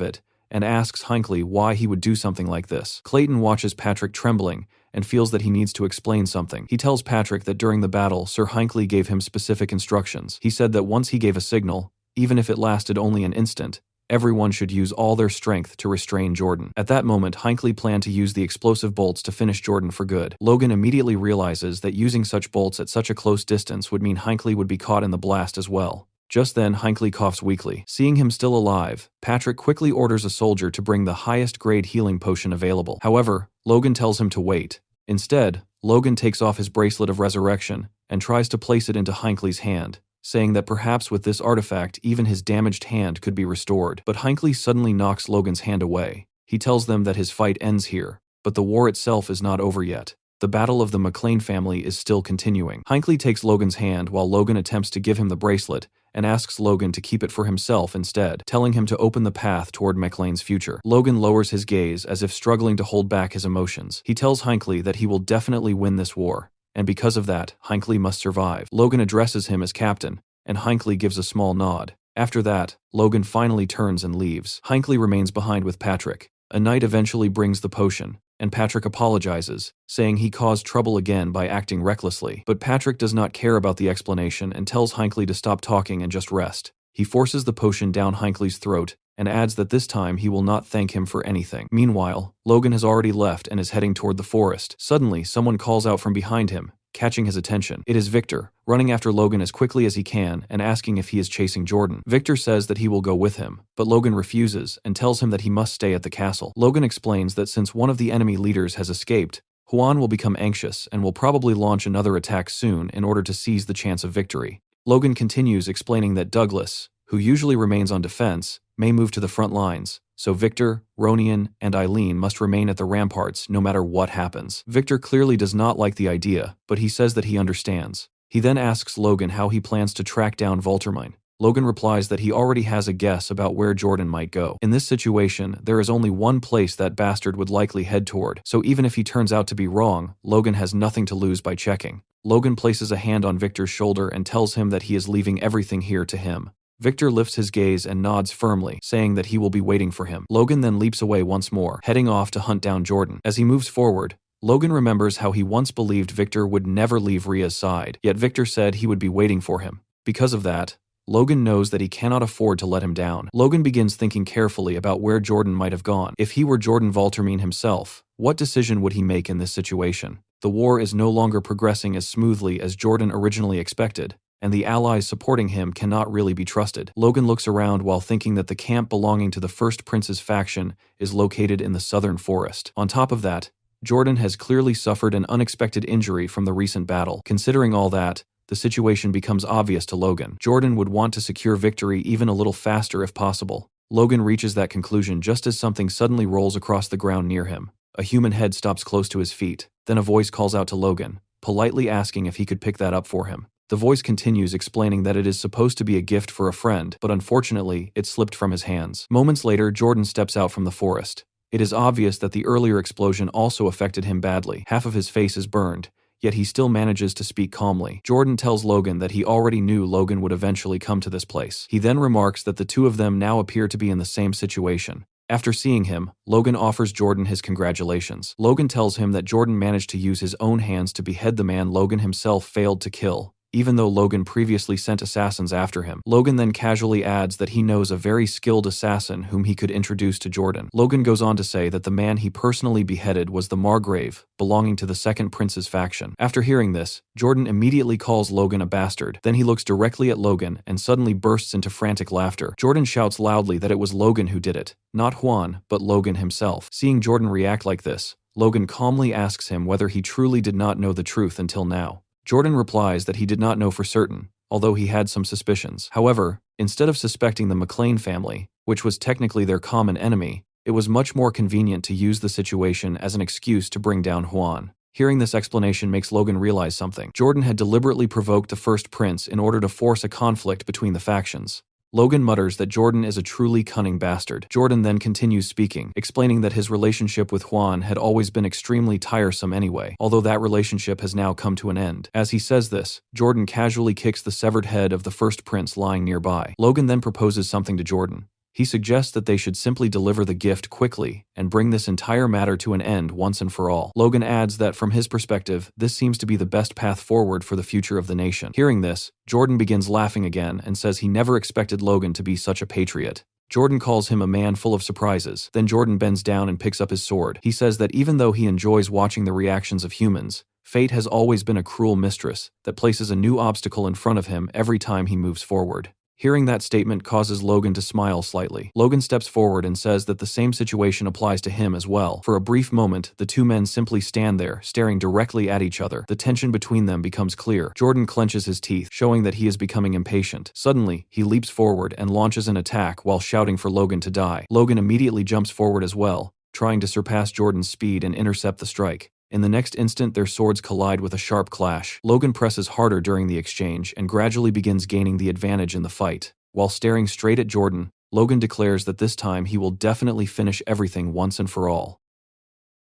it, and asks Hinckley why he would do something like this. Clayton watches Patrick trembling and feels that he needs to explain something. He tells Patrick that during the battle, Sir Hinckley gave him specific instructions. He said that once he gave a signal, even if it lasted only an instant, everyone should use all their strength to restrain Jordan. At that moment, Hinckley planned to use the explosive bolts to finish Jordan for good. Logan immediately realizes that using such bolts at such a close distance would mean Hinckley would be caught in the blast as well. Just then, Hinckley coughs weakly. Seeing him still alive, Patrick quickly orders a soldier to bring the highest grade healing potion available. However, Logan tells him to wait. Instead, Logan takes off his bracelet of resurrection and tries to place it into Hinckley's hand, saying that perhaps with this artifact even his damaged hand could be restored. But Hinckley suddenly knocks Logan's hand away. He tells them that his fight ends here, but the war itself is not over yet. The battle of the McLean family is still continuing. Hinckley takes Logan's hand while Logan attempts to give him the bracelet and asks Logan to keep it for himself instead, telling him to open the path toward McLean's future. Logan lowers his gaze as if struggling to hold back his emotions. He tells Hinckley that he will definitely win this war, and because of that, Hinckley must survive. Logan addresses him as captain, and Hinckley gives a small nod. After that, Logan finally turns and leaves. Hinckley remains behind with Patrick. A knight eventually brings the potion, and Patrick apologizes, saying he caused trouble again by acting recklessly. But Patrick does not care about the explanation and tells Hinckley to stop talking and just rest. He forces the potion down Hinckley's throat and adds that this time he will not thank him for anything. Meanwhile, Logan has already left and is heading toward the forest. Suddenly, someone calls out from behind him, catching his attention. It is Victor, running after Logan as quickly as he can and asking if he is chasing Jordan. Victor says that he will go with him, but Logan refuses and tells him that he must stay at the castle. Logan explains that since one of the enemy leaders has escaped, Juan will become anxious and will probably launch another attack soon in order to seize the chance of victory. Logan continues explaining that Douglas, who usually remains on defense, may move to the front lines, so Victor, Ronian, and Eileen must remain at the ramparts no matter what happens. Victor clearly does not like the idea, but he says that he understands. He then asks Logan how he plans to track down Voltermine. Logan replies that he already has a guess about where Jordan might go. In this situation, there is only one place that bastard would likely head toward, so even if he turns out to be wrong, Logan has nothing to lose by checking. Logan places a hand on Victor's shoulder and tells him that he is leaving everything here to him. Victor lifts his gaze and nods firmly, saying that he will be waiting for him. Logan then leaps away once more, heading off to hunt down Jordan. As he moves forward, Logan remembers how he once believed Victor would never leave Ria's side, yet Victor said he would be waiting for him. Because of that, Logan knows that he cannot afford to let him down. Logan begins thinking carefully about where Jordan might have gone. If he were Jordan Voltermine himself, what decision would he make in this situation? The war is no longer progressing as smoothly as Jordan originally expected, and the allies supporting him cannot really be trusted. Logan looks around while thinking that the camp belonging to the First Prince's faction is located in the southern forest. On top of that, Jordan has clearly suffered an unexpected injury from the recent battle. Considering all that, the situation becomes obvious to Logan. Jordan would want to secure victory even a little faster if possible. Logan reaches that conclusion just as something suddenly rolls across the ground near him. A human head stops close to his feet. Then a voice calls out to Logan, politely asking if he could pick that up for him. The voice continues explaining that it is supposed to be a gift for a friend, but unfortunately, it slipped from his hands. Moments later, Jordan steps out from the forest. It is obvious that the earlier explosion also affected him badly. Half of his face is burned, yet he still manages to speak calmly. Jordan tells Logan that he already knew Logan would eventually come to this place. He then remarks that the two of them now appear to be in the same situation. After seeing him, Logan offers Jordan his congratulations. Logan tells him that Jordan managed to use his own hands to behead the man Logan himself failed to kill, even though Logan previously sent assassins after him. Logan then casually adds that he knows a very skilled assassin whom he could introduce to Jordan. Logan goes on to say that the man he personally beheaded was the Margrave, belonging to the Second Prince's faction. After hearing this, Jordan immediately calls Logan a bastard. Then he looks directly at Logan and suddenly bursts into frantic laughter. Jordan shouts loudly that it was Logan who did it, not Juan, but Logan himself. Seeing Jordan react like this, Logan calmly asks him whether he truly did not know the truth until now. Jordan replies that he did not know for certain, although he had some suspicions. However, instead of suspecting the McLean family, which was technically their common enemy, it was much more convenient to use the situation as an excuse to bring down Juan. Hearing this explanation makes Logan realize something. Jordan had deliberately provoked the first prince in order to force a conflict between the factions. Logan mutters that Jordan is a truly cunning bastard. Jordan then continues speaking, explaining that his relationship with Juan had always been extremely tiresome anyway, although that relationship has now come to an end. As he says this, Jordan casually kicks the severed head of the first prince lying nearby. Logan then proposes something to Jordan. He suggests that they should simply deliver the gift quickly and bring this entire matter to an end once and for all. Logan adds that from his perspective, this seems to be the best path forward for the future of the nation. Hearing this, Jordan begins laughing again and says he never expected Logan to be such a patriot. Jordan calls him a man full of surprises. Then Jordan bends down and picks up his sword. He says that even though he enjoys watching the reactions of humans, fate has always been a cruel mistress that places a new obstacle in front of him every time he moves forward. Hearing that statement causes Logan to smile slightly. Logan steps forward and says that the same situation applies to him as well. For a brief moment, the two men simply stand there, staring directly at each other. The tension between them becomes clear. Jordan clenches his teeth, showing that he is becoming impatient. Suddenly, he leaps forward and launches an attack while shouting for Logan to die. Logan immediately jumps forward as well, trying to surpass Jordan's speed and intercept the strike. In the next instant, their swords collide with a sharp clash. Logan presses harder during the exchange and gradually begins gaining the advantage in the fight. While staring straight at Jordan, Logan declares that this time he will definitely finish everything once and for all.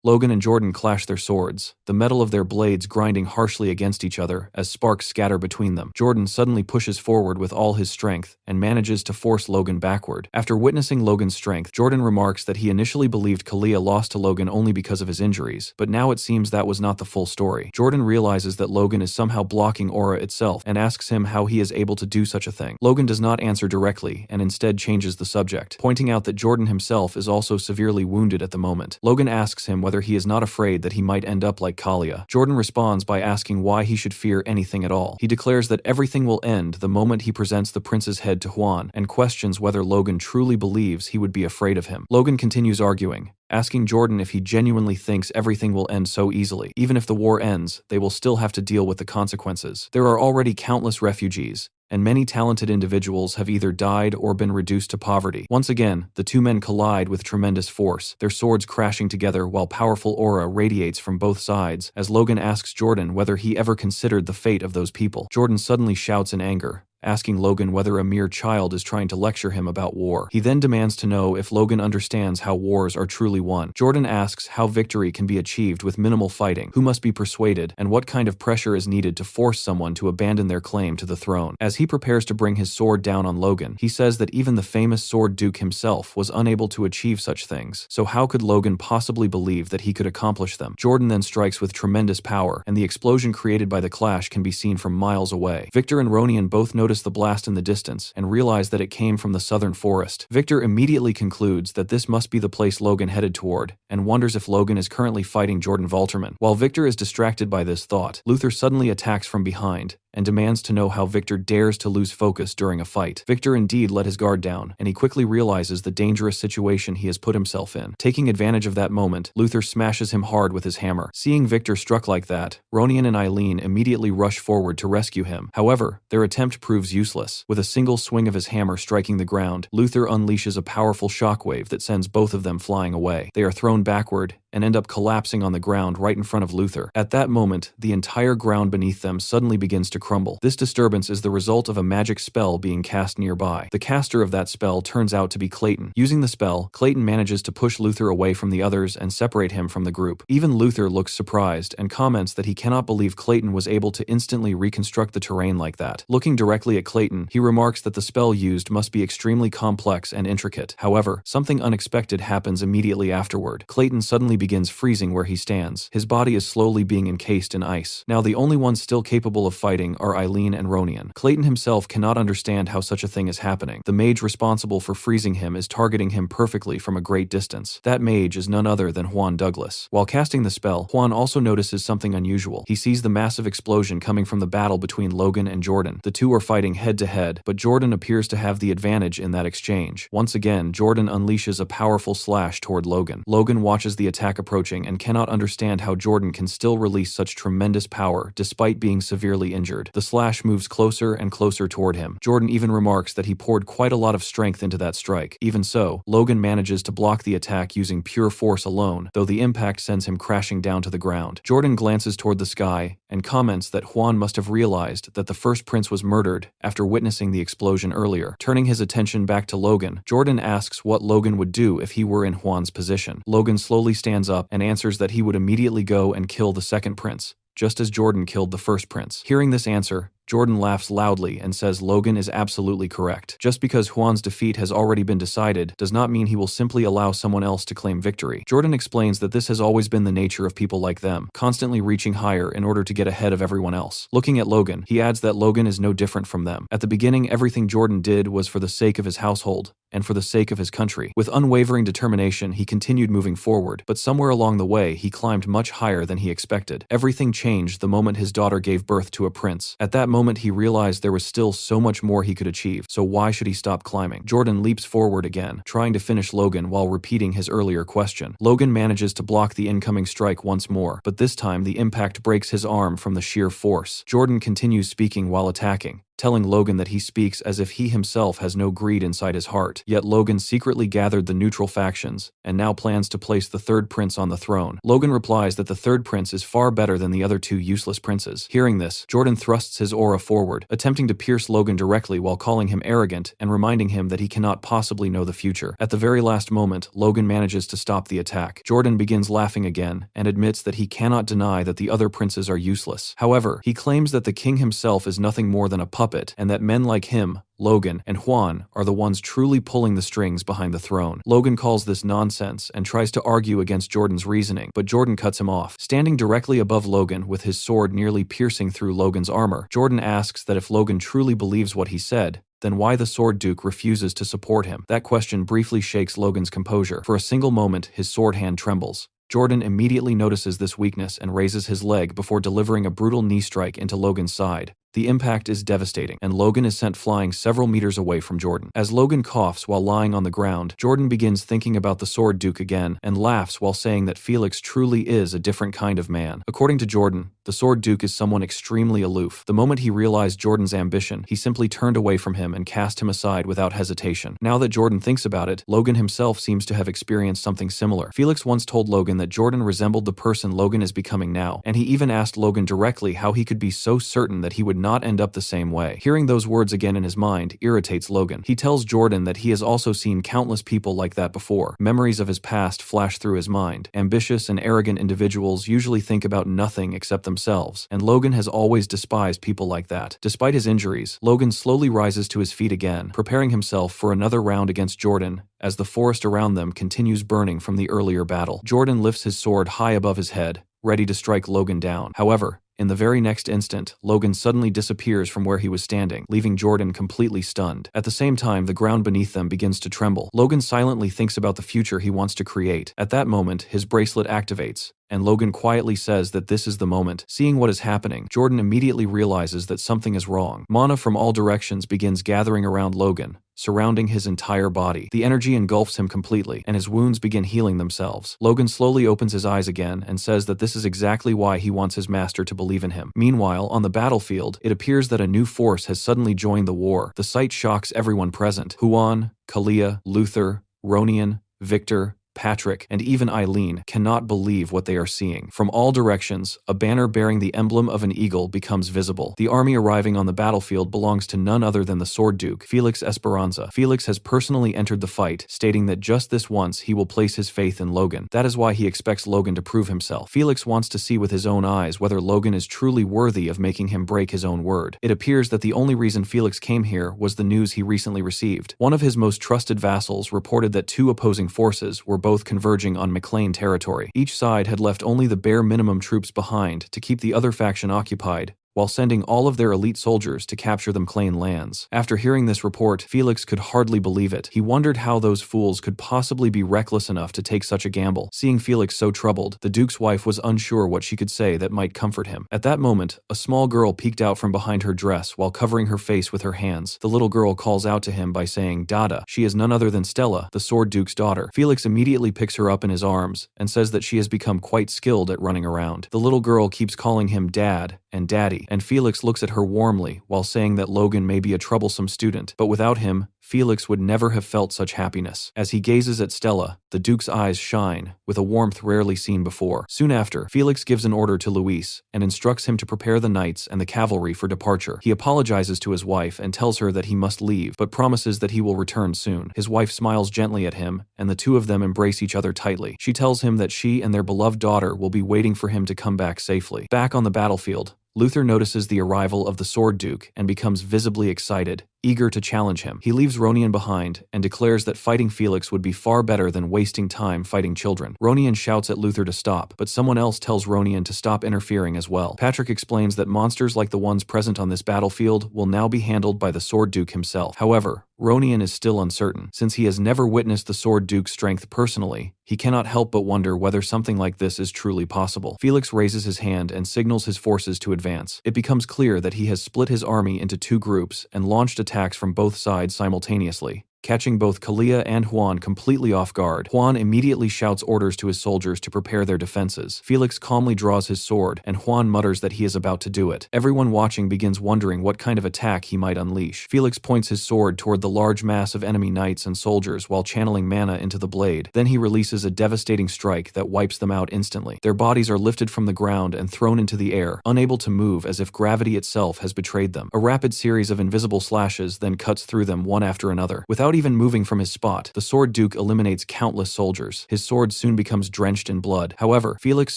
Logan and Jordan clash their swords, the metal of their blades grinding harshly against each other as sparks scatter between them. Jordan suddenly pushes forward with all his strength and manages to force Logan backward. After witnessing Logan's strength, Jordan remarks that he initially believed Kalia lost to Logan only because of his injuries, but now it seems that was not the full story. Jordan realizes that Logan is somehow blocking Aura itself and asks him how he is able to do such a thing. Logan does not answer directly and instead changes the subject, pointing out that Jordan himself is also severely wounded at the moment. Logan asks him whether he is not afraid that he might end up like Kalia. Jordan responds by asking why he should fear anything at all. He declares that everything will end the moment he presents the prince's head to Juan and questions whether Logan truly believes he would be afraid of him. Logan continues arguing, asking Jordan if he genuinely thinks everything will end so easily. Even if the war ends, they will still have to deal with the consequences. There are already countless refugees, and many talented individuals have either died or been reduced to poverty. Once again, the two men collide with tremendous force, their swords crashing together while powerful aura radiates from both sides as Logan asks Jordan whether he ever considered the fate of those people. Jordan suddenly shouts in anger, asking Logan whether a mere child is trying to lecture him about war. He then demands to know if Logan understands how wars are truly won. Jordan asks how victory can be achieved with minimal fighting, who must be persuaded, and what kind of pressure is needed to force someone to abandon their claim to the throne. As he prepares to bring his sword down on Logan, he says that even the famous Sword Duke himself was unable to achieve such things, so how could Logan possibly believe that he could accomplish them? Jordan then strikes with tremendous power, and the explosion created by the clash can be seen from miles away. Victor and Ronian both notice the blast in the distance and realize that it came from the southern forest. Victor immediately concludes that this must be the place Logan headed toward and wonders if Logan is currently fighting Jordan Valterman. While Victor is distracted by this thought, Luther suddenly attacks from behind, and demands to know how Victor dares to lose focus during a fight. Victor indeed let his guard down, and he quickly realizes the dangerous situation he has put himself in. Taking advantage of that moment, Luther smashes him hard with his hammer. Seeing Victor struck like that, Ronian and Eileen immediately rush forward to rescue him. However, their attempt proves useless. With a single swing of his hammer striking the ground, Luther unleashes a powerful shockwave that sends both of them flying away. They are thrown backward and end up collapsing on the ground right in front of Luther. At that moment, the entire ground beneath them suddenly begins to crumble. This disturbance is the result of a magic spell being cast nearby. The caster of that spell turns out to be Clayton. Using the spell, Clayton manages to push Luther away from the others and separate him from the group. Even Luther looks surprised and comments that he cannot believe Clayton was able to instantly reconstruct the terrain like that. Looking directly at Clayton, he remarks that the spell used must be extremely complex and intricate. However, something unexpected happens immediately afterward. Clayton suddenly begins freezing where he stands. His body is slowly being encased in ice. Now the only ones still capable of fighting are Eileen and Ronian. Clayton himself cannot understand how such a thing is happening. The mage responsible for freezing him is targeting him perfectly from a great distance. That mage is none other than Juan Douglas. While casting the spell, Juan also notices something unusual. He sees the massive explosion coming from the battle between Logan and Jordan. The two are fighting head to head, but Jordan appears to have the advantage in that exchange. Once again, Jordan unleashes a powerful slash toward Logan. Logan watches the attack approaching and cannot understand how Jordan can still release such tremendous power despite being severely injured. The slash moves closer and closer toward him. Jordan even remarks that he poured quite a lot of strength into that strike. Even so, Logan manages to block the attack using pure force alone, though the impact sends him crashing down to the ground. Jordan glances toward the sky and comments that Juan must have realized that the first prince was murdered after witnessing the explosion earlier. Turning his attention back to Logan, Jordan asks what Logan would do if he were in Juan's position. Logan slowly stands up and answers that he would immediately go and kill the second prince, just as Jordan killed the first prince. Hearing this answer, Jordan laughs loudly and says Logan is absolutely correct. Just because Juan's defeat has already been decided does not mean he will simply allow someone else to claim victory. Jordan explains that this has always been the nature of people like them, constantly reaching higher in order to get ahead of everyone else. Looking at Logan, he adds that Logan is no different from them. At the beginning, everything Jordan did was for the sake of his household and for the sake of his country. With unwavering determination, he continued moving forward, but somewhere along the way, he climbed much higher than he expected. Everything changed the moment his daughter gave birth to a prince. At that moment, he realized there was still so much more he could achieve, so why should he stop climbing? Jordan leaps forward again, trying to finish Logan while repeating his earlier question. Logan manages to block the incoming strike once more, but this time the impact breaks his arm from the sheer force. Jordan continues speaking while attacking, telling Logan that he speaks as if he himself has no greed inside his heart. Yet Logan secretly gathered the neutral factions and now plans to place the third prince on the throne. Logan replies that the third prince is far better than the other two useless princes. Hearing this, Jordan thrusts his aura forward, attempting to pierce Logan directly while calling him arrogant and reminding him that he cannot possibly know the future. At the very last moment, Logan manages to stop the attack. Jordan begins laughing again and admits that he cannot deny that the other princes are useless. However, he claims that the king himself is nothing more than a puppet, and that men like him, Logan, and Juan are the ones truly pulling the strings behind the throne. Logan calls this nonsense and tries to argue against Jordan's reasoning, but Jordan cuts him off. Standing directly above Logan with his sword nearly piercing through Logan's armor, Jordan asks that if Logan truly believes what he said, then why the Sword Duke refuses to support him. That question briefly shakes Logan's composure. For a single moment, his sword hand trembles. Jordan immediately notices this weakness and raises his leg before delivering a brutal knee strike into Logan's side. The impact is devastating, and Logan is sent flying several meters away from Jordan. As Logan coughs while lying on the ground, Jordan begins thinking about the Sword Duke again and laughs while saying that Felix truly is a different kind of man. According to Jordan, the Sword Duke is someone extremely aloof. The moment he realized Jordan's ambition, he simply turned away from him and cast him aside without hesitation. Now that Jordan thinks about it, Logan himself seems to have experienced something similar. Felix once told Logan that Jordan resembled the person Logan is becoming now, and he even asked Logan directly how he could be so certain that he would not end up the same way. Hearing those words again in his mind irritates Logan. He tells Jordan that he has also seen countless people like that before. Memories of his past flash through his mind. Ambitious and arrogant individuals usually think about nothing except themselves, and Logan has always despised people like that. Despite his injuries, Logan slowly rises to his feet again, preparing himself for another round against Jordan as the forest around them continues burning from the earlier battle. Jordan lifts his sword high above his head, ready to strike Logan down. However, in the very next instant, Logan suddenly disappears from where he was standing, leaving Jordan completely stunned. At the same time, the ground beneath them begins to tremble. Logan silently thinks about the future he wants to create. At that moment, his bracelet activates, and Logan quietly says that this is the moment. Seeing what is happening, Jordan immediately realizes that something is wrong. Mana from all directions begins gathering around Logan, surrounding his entire body. The energy engulfs him completely, and his wounds begin healing themselves. Logan slowly opens his eyes again and says that this is exactly why he wants his master to believe in him. Meanwhile, on the battlefield, it appears that a new force has suddenly joined the war. The sight shocks everyone present. Huan, Kalia, Luther, Ronian, Victor, Patrick, and even Eileen cannot believe what they are seeing. From all directions, a banner bearing the emblem of an eagle becomes visible. The army arriving on the battlefield belongs to none other than the Sword Duke, Felix Esperanza. Felix has personally entered the fight, stating that just this once he will place his faith in Logan. That is why he expects Logan to prove himself. Felix wants to see with his own eyes whether Logan is truly worthy of making him break his own word. It appears that the only reason Felix came here was the news he recently received. One of his most trusted vassals reported that two opposing forces were both converging on McLean territory. Each side had left only the bare minimum troops behind to keep the other faction occupied, while sending all of their elite soldiers to capture the McLean lands. After hearing this report, Felix could hardly believe it. He wondered how those fools could possibly be reckless enough to take such a gamble. Seeing Felix so troubled, the Duke's wife was unsure what she could say that might comfort him. At that moment, a small girl peeked out from behind her dress while covering her face with her hands. The little girl calls out to him by saying, "Dada." She is none other than Stella, the Sword Duke's daughter. Felix immediately picks her up in his arms and says that she has become quite skilled at running around. The little girl keeps calling him Dad and Daddy, and Felix looks at her warmly while saying that Logan may be a troublesome student, but without him, Felix would never have felt such happiness. As he gazes at Stella, the Duke's eyes shine with a warmth rarely seen before. Soon after, Felix gives an order to Luis and instructs him to prepare the knights and the cavalry for departure. He apologizes to his wife and tells her that he must leave, but promises that he will return soon. His wife smiles gently at him, and the two of them embrace each other tightly. She tells him that she and their beloved daughter will be waiting for him to come back safely. Back on the battlefield, Luther notices the arrival of the Sword Duke and becomes visibly excited, eager to challenge him. He leaves Ronian behind and declares that fighting Felix would be far better than wasting time fighting children. Ronian shouts at Luther to stop, but someone else tells Ronian to stop interfering as well. Patrick explains that monsters like the ones present on this battlefield will now be handled by the Sword Duke himself. However, Ronian is still uncertain. Since he has never witnessed the Sword Duke's strength personally, he cannot help but wonder whether something like this is truly possible. Felix raises his hand and signals his forces to advance. It becomes clear that he has split his army into two groups and launched attacks from both sides simultaneously, catching both Kalia and Huan completely off guard. Huan immediately shouts orders to his soldiers to prepare their defenses. Felix calmly draws his sword, and Huan mutters that he is about to do it. Everyone watching begins wondering what kind of attack he might unleash. Felix points his sword toward the large mass of enemy knights and soldiers while channeling mana into the blade. Then he releases a devastating strike that wipes them out instantly. Their bodies are lifted from the ground and thrown into the air, unable to move as if gravity itself has betrayed them. A rapid series of invisible slashes then cuts through them one after another. Without even moving from his spot, the Sword Duke eliminates countless soldiers. His sword soon becomes drenched in blood. However, Felix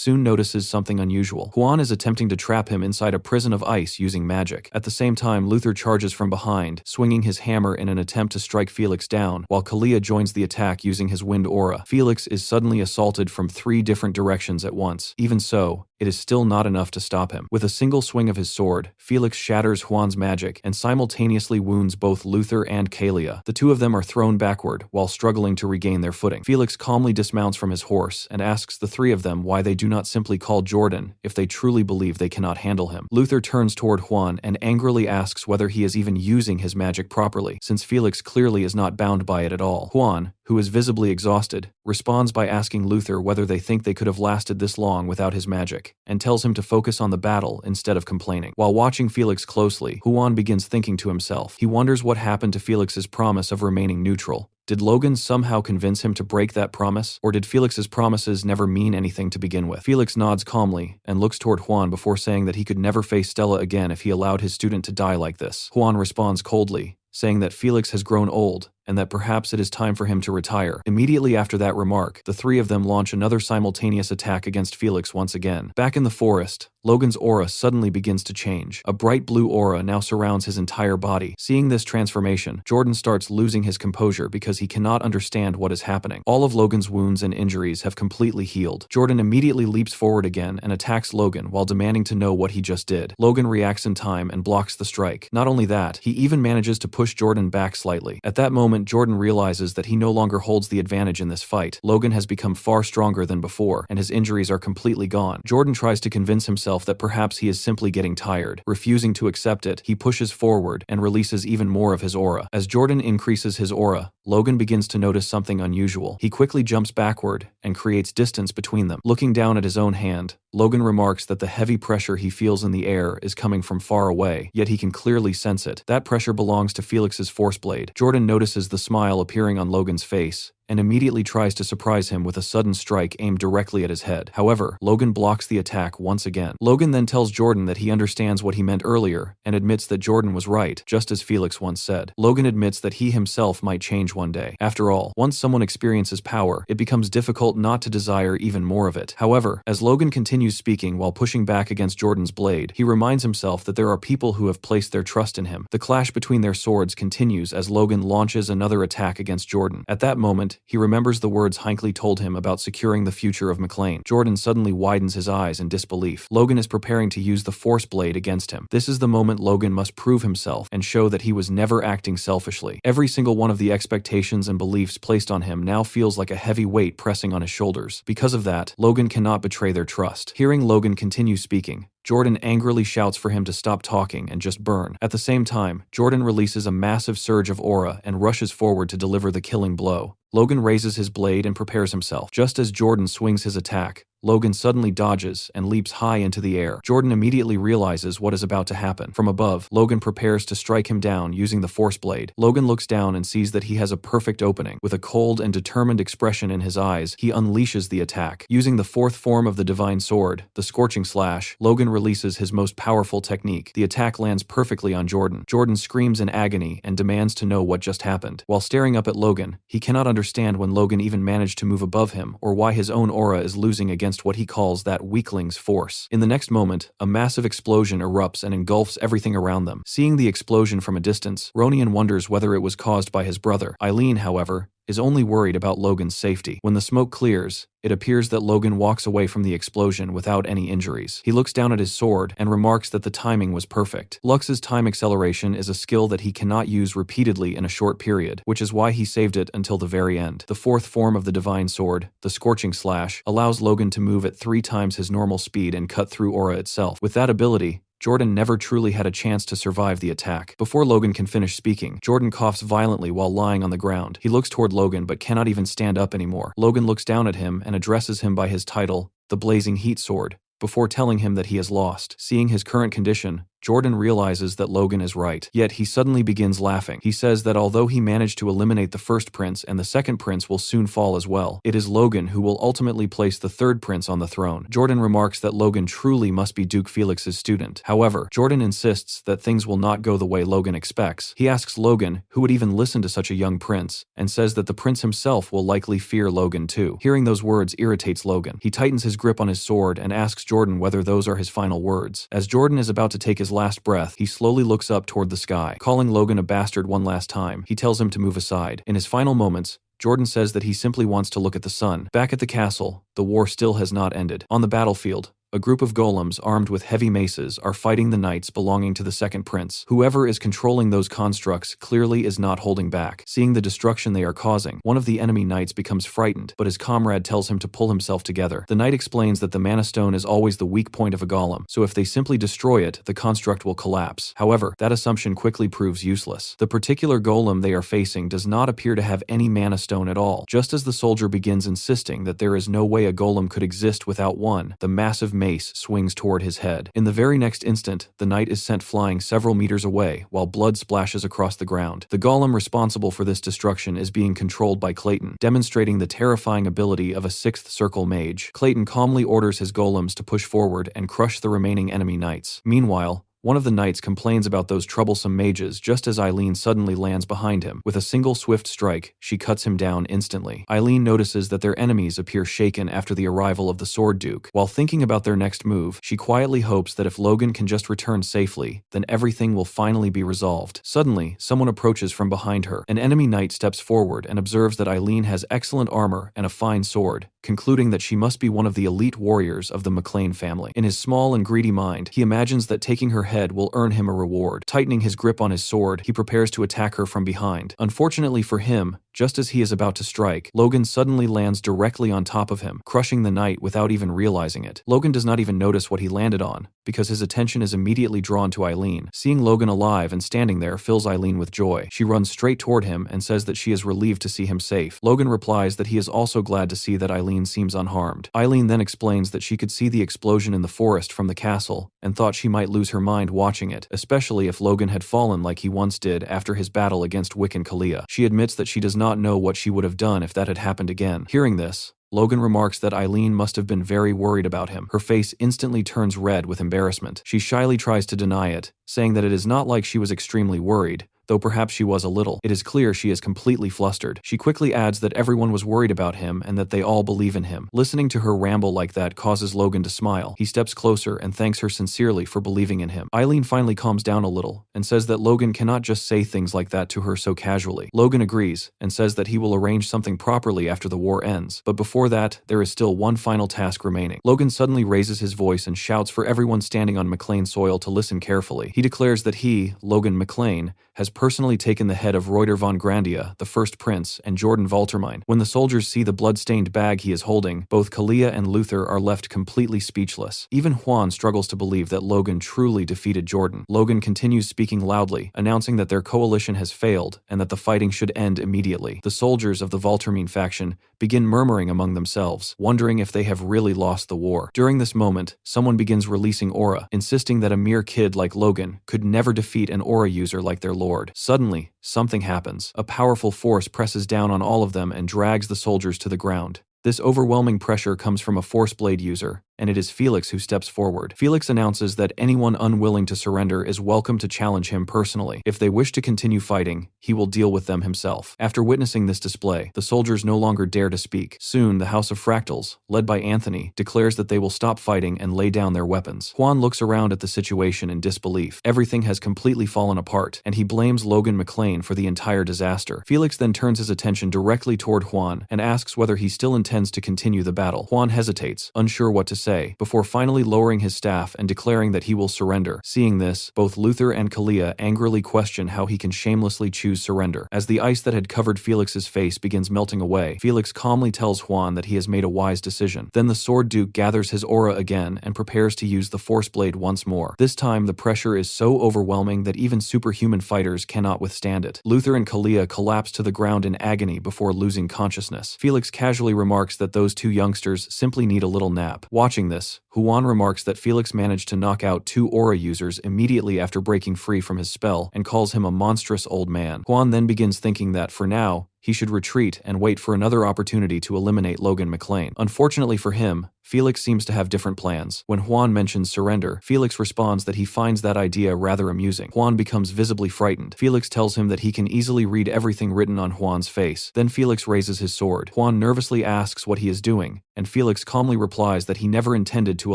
soon notices something unusual. Huan is attempting to trap him inside a prison of ice using magic. At the same time, Luther charges from behind, swinging his hammer in an attempt to strike Felix down, while Kalia joins the attack using his wind aura. Felix is suddenly assaulted from 3 different directions at once. Even so, it is still not enough to stop him. With a single swing of his sword, Felix shatters Huan's magic and simultaneously wounds both Luther and Kalia. The two of them are thrown backward while struggling to regain their footing. Felix calmly dismounts from his horse and asks the 3 of them why they do not simply call Jordan if they truly believe they cannot handle him. Luther turns toward Huan and angrily asks whether he is even using his magic properly, since Felix clearly is not bound by it at all. Huan, who is visibly exhausted, responds by asking Luther whether they think they could have lasted this long without his magic, and tells him to focus on the battle instead of complaining. While watching Felix closely, Huan begins thinking to himself. He wonders what happened to Felix's promise of remaining neutral. Did Logan somehow convince him to break that promise, or did Felix's promises never mean anything to begin with? Felix nods calmly and looks toward Huan before saying that he could never face Stella again if he allowed his student to die like this. Huan responds coldly, saying that Felix has grown old and that perhaps it is time for him to retire. Immediately after that remark, the 3 of them launch another simultaneous attack against Felix once again. Back in the forest, Logan's aura suddenly begins to change. A bright blue aura now surrounds his entire body. Seeing this transformation, Jordan starts losing his composure because he cannot understand what is happening. All of Logan's wounds and injuries have completely healed. Jordan immediately leaps forward again and attacks Logan while demanding to know what he just did. Logan reacts in time and blocks the strike. Not only that, he even manages to push Jordan back slightly. At that moment, moment, Jordan realizes that he no longer holds the advantage in this fight. Logan has become far stronger than before, and his injuries are completely gone. Jordan tries to convince himself that perhaps he is simply getting tired. Refusing to accept it, he pushes forward and releases even more of his aura. As Jordan increases his aura, Logan begins to notice something unusual. He quickly jumps backward and creates distance between them. Looking down at his own hand, Logan remarks that the heavy pressure he feels in the air is coming from far away, yet he can clearly sense it. That pressure belongs to Felix's force blade. Jordan notices the smile appearing on Logan's face and immediately tries to surprise him with a sudden strike aimed directly at his head. However, Logan blocks the attack once again. Logan then tells Jordan that he understands what he meant earlier and admits that Jordan was right, just as Felix once said. Logan admits that he himself might change one day. After all, once someone experiences power, it becomes difficult not to desire even more of it. However, as Logan continues speaking while pushing back against Jordan's blade, he reminds himself that there are people who have placed their trust in him. The clash between their swords continues as Logan launches another attack against Jordan. At that moment, he remembers the words Hinckley told him about securing the future of McLean. Jordan suddenly widens his eyes in disbelief. Logan is preparing to use the force blade against him. This is the moment Logan must prove himself and show that he was never acting selfishly. Every single one of the expectations and beliefs placed on him now feels like a heavy weight pressing on his shoulders. Because of that, Logan cannot betray their trust. Hearing Logan continue speaking, Jordan angrily shouts for him to stop talking and just burn. At the same time, Jordan releases a massive surge of aura and rushes forward to deliver the killing blow. Logan raises his blade and prepares himself. Just as Jordan swings his attack, Logan suddenly dodges and leaps high into the air. Jordan immediately realizes what is about to happen. From above, Logan prepares to strike him down using the force blade. Logan looks down and sees that he has a perfect opening. With a cold and determined expression in his eyes, he unleashes the attack. Using the fourth form of the divine sword, the scorching slash, Logan releases his most powerful technique. The attack lands perfectly on Jordan. Jordan screams in agony and demands to know what just happened. While staring up at Logan, he cannot understand when Logan even managed to move above him or why his own aura is losing against what he calls that weakling's force. In the next moment, a massive explosion erupts and engulfs everything around them. Seeing the explosion from a distance, Ronian wonders whether it was caused by his brother. Eileen, however, is only worried about Logan's safety. When the smoke clears, it appears that Logan walks away from the explosion without any injuries. He looks down at his sword and remarks that the timing was perfect. Lux's time acceleration is a skill that he cannot use repeatedly in a short period, which is why he saved it until the very end. The fourth form of the divine sword, the scorching slash, allows Logan to move at 3 times his normal speed and cut through aura itself. With that ability, Jordan never truly had a chance to survive the attack. Before Logan can finish speaking, Jordan coughs violently while lying on the ground. He looks toward Logan but cannot even stand up anymore. Logan looks down at him and addresses him by his title, the Blazing Heat Sword, before telling him that he has lost. Seeing his current condition, Jordan realizes that Logan is right, yet he suddenly begins laughing. He says that although he managed to eliminate the first prince and the second prince will soon fall as well, it is Logan who will ultimately place the third prince on the throne. Jordan remarks that Logan truly must be Duke Felix's student. However, Jordan insists that things will not go the way Logan expects. He asks Logan who would even listen to such a young prince, and says that the prince himself will likely fear Logan too. Hearing those words irritates Logan. He tightens his grip on his sword and asks Jordan whether those are his final words. As Jordan is about to take his last breath, he slowly looks up toward the sky. Calling Logan a bastard one last time, he tells him to move aside. In his final moments, Jordan says that he simply wants to look at the sun. Back at the castle, the war still has not ended. On the battlefield, a group of golems armed with heavy maces are fighting the knights belonging to the second prince. Whoever is controlling those constructs clearly is not holding back. Seeing the destruction they are causing, one of the enemy knights becomes frightened, but his comrade tells him to pull himself together. The knight explains that the mana stone is always the weak point of a golem, so if they simply destroy it, the construct will collapse. However, that assumption quickly proves useless. The particular golem they are facing does not appear to have any mana stone at all. Just as the soldier begins insisting that there is no way a golem could exist without one, the massive mace swings toward his head. In the very next instant, the knight is sent flying several meters away, while blood splashes across the ground. The golem responsible for this destruction is being controlled by Clayton, demonstrating the terrifying ability of a sixth circle mage. Clayton calmly orders his golems to push forward and crush the remaining enemy knights. Meanwhile, one of the knights complains about those troublesome mages just as Eileen suddenly lands behind him. With a single swift strike, she cuts him down instantly. Eileen notices that their enemies appear shaken after the arrival of the Sword Duke. While thinking about their next move, she quietly hopes that if Logan can just return safely, then everything will finally be resolved. Suddenly, someone approaches from behind her. An enemy knight steps forward and observes that Eileen has excellent armor and a fine sword, concluding that she must be one of the elite warriors of the McLean family. In his small and greedy mind, he imagines that taking her head will earn him a reward. Tightening his grip on his sword, he prepares to attack her from behind. Unfortunately for him, just as he is about to strike, Logan suddenly lands directly on top of him, crushing the knight without even realizing it. Logan does not even notice what he landed on, because his attention is immediately drawn to Eileen. Seeing Logan alive and standing there fills Eileen with joy. She runs straight toward him and says that she is relieved to see him safe. Logan replies that he is also glad to see that Eileen seems unharmed. Eileen then explains that she could see the explosion in the forest from the castle and thought she might lose her mind watching it, especially if Logan had fallen like he once did after his battle against Wick and Kalia. She admits that she does not know what she would have done if that had happened again. Hearing this, Logan remarks that Eileen must have been very worried about him. Her face instantly turns red with embarrassment. She shyly tries to deny it, saying that it is not like she was extremely worried, though perhaps she was a little. It is clear she is completely flustered. She quickly adds that everyone was worried about him and that they all believe in him. Listening to her ramble like that causes Logan to smile. He steps closer and thanks her sincerely for believing in him. Eileen finally calms down a little and says that Logan cannot just say things like that to her so casually. Logan agrees and says that he will arrange something properly after the war ends, but before that, there is still one final task remaining. Logan suddenly raises his voice and shouts for everyone standing on McLean soil to listen carefully. He declares that he, Logan McLean, has personally taken the head of Reuter von Grandia, the first prince, and Jordan Valtermine. When the soldiers see the blood-stained bag he is holding, both Kalia and Luther are left completely speechless. Even Juan struggles to believe that Logan truly defeated Jordan. Logan continues speaking loudly, announcing that their coalition has failed and that the fighting should end immediately. The soldiers of the Valtermine faction begin murmuring among themselves, wondering if they have really lost the war. During this moment, someone begins releasing aura, insisting that a mere kid like Logan could never defeat an aura user like their lord. Suddenly, something happens. A powerful force presses down on all of them and drags the soldiers to the ground. This overwhelming pressure comes from a Force Blade user, and it is Felix who steps forward. Felix announces that anyone unwilling to surrender is welcome to challenge him personally. If they wish to continue fighting, he will deal with them himself. After witnessing this display, the soldiers no longer dare to speak. Soon, the House of Fractals, led by Anthony, declares that they will stop fighting and lay down their weapons. Juan looks around at the situation in disbelief. Everything has completely fallen apart, and he blames Logan McLean for the entire disaster. Felix then turns his attention directly toward Juan and asks whether he still intends to continue the battle. Juan hesitates, unsure what to say, before finally lowering his staff and declaring that he will surrender. Seeing this, both Luther and Kalia angrily question how he can shamelessly choose surrender. As the ice that had covered Felix's face begins melting away, Felix calmly tells Juan that he has made a wise decision. Then the Sword Duke gathers his aura again and prepares to use the Force Blade once more. This time, the pressure is so overwhelming that even superhuman fighters cannot withstand it. Luther and Kalia collapse to the ground in agony before losing consciousness. Felix casually remarks that those two youngsters simply need a little nap. Watching this, Juan remarks that Felix managed to knock out 2 aura users immediately after breaking free from his spell and calls him a monstrous old man. Juan then begins thinking that, for now, he should retreat and wait for another opportunity to eliminate Logan McLean. Unfortunately for him, Felix seems to have different plans. When Juan mentions surrender, Felix responds that he finds that idea rather amusing. Juan becomes visibly frightened. Felix tells him that he can easily read everything written on Juan's face. Then Felix raises his sword. Juan nervously asks what he is doing, and Felix calmly replies that he never intended to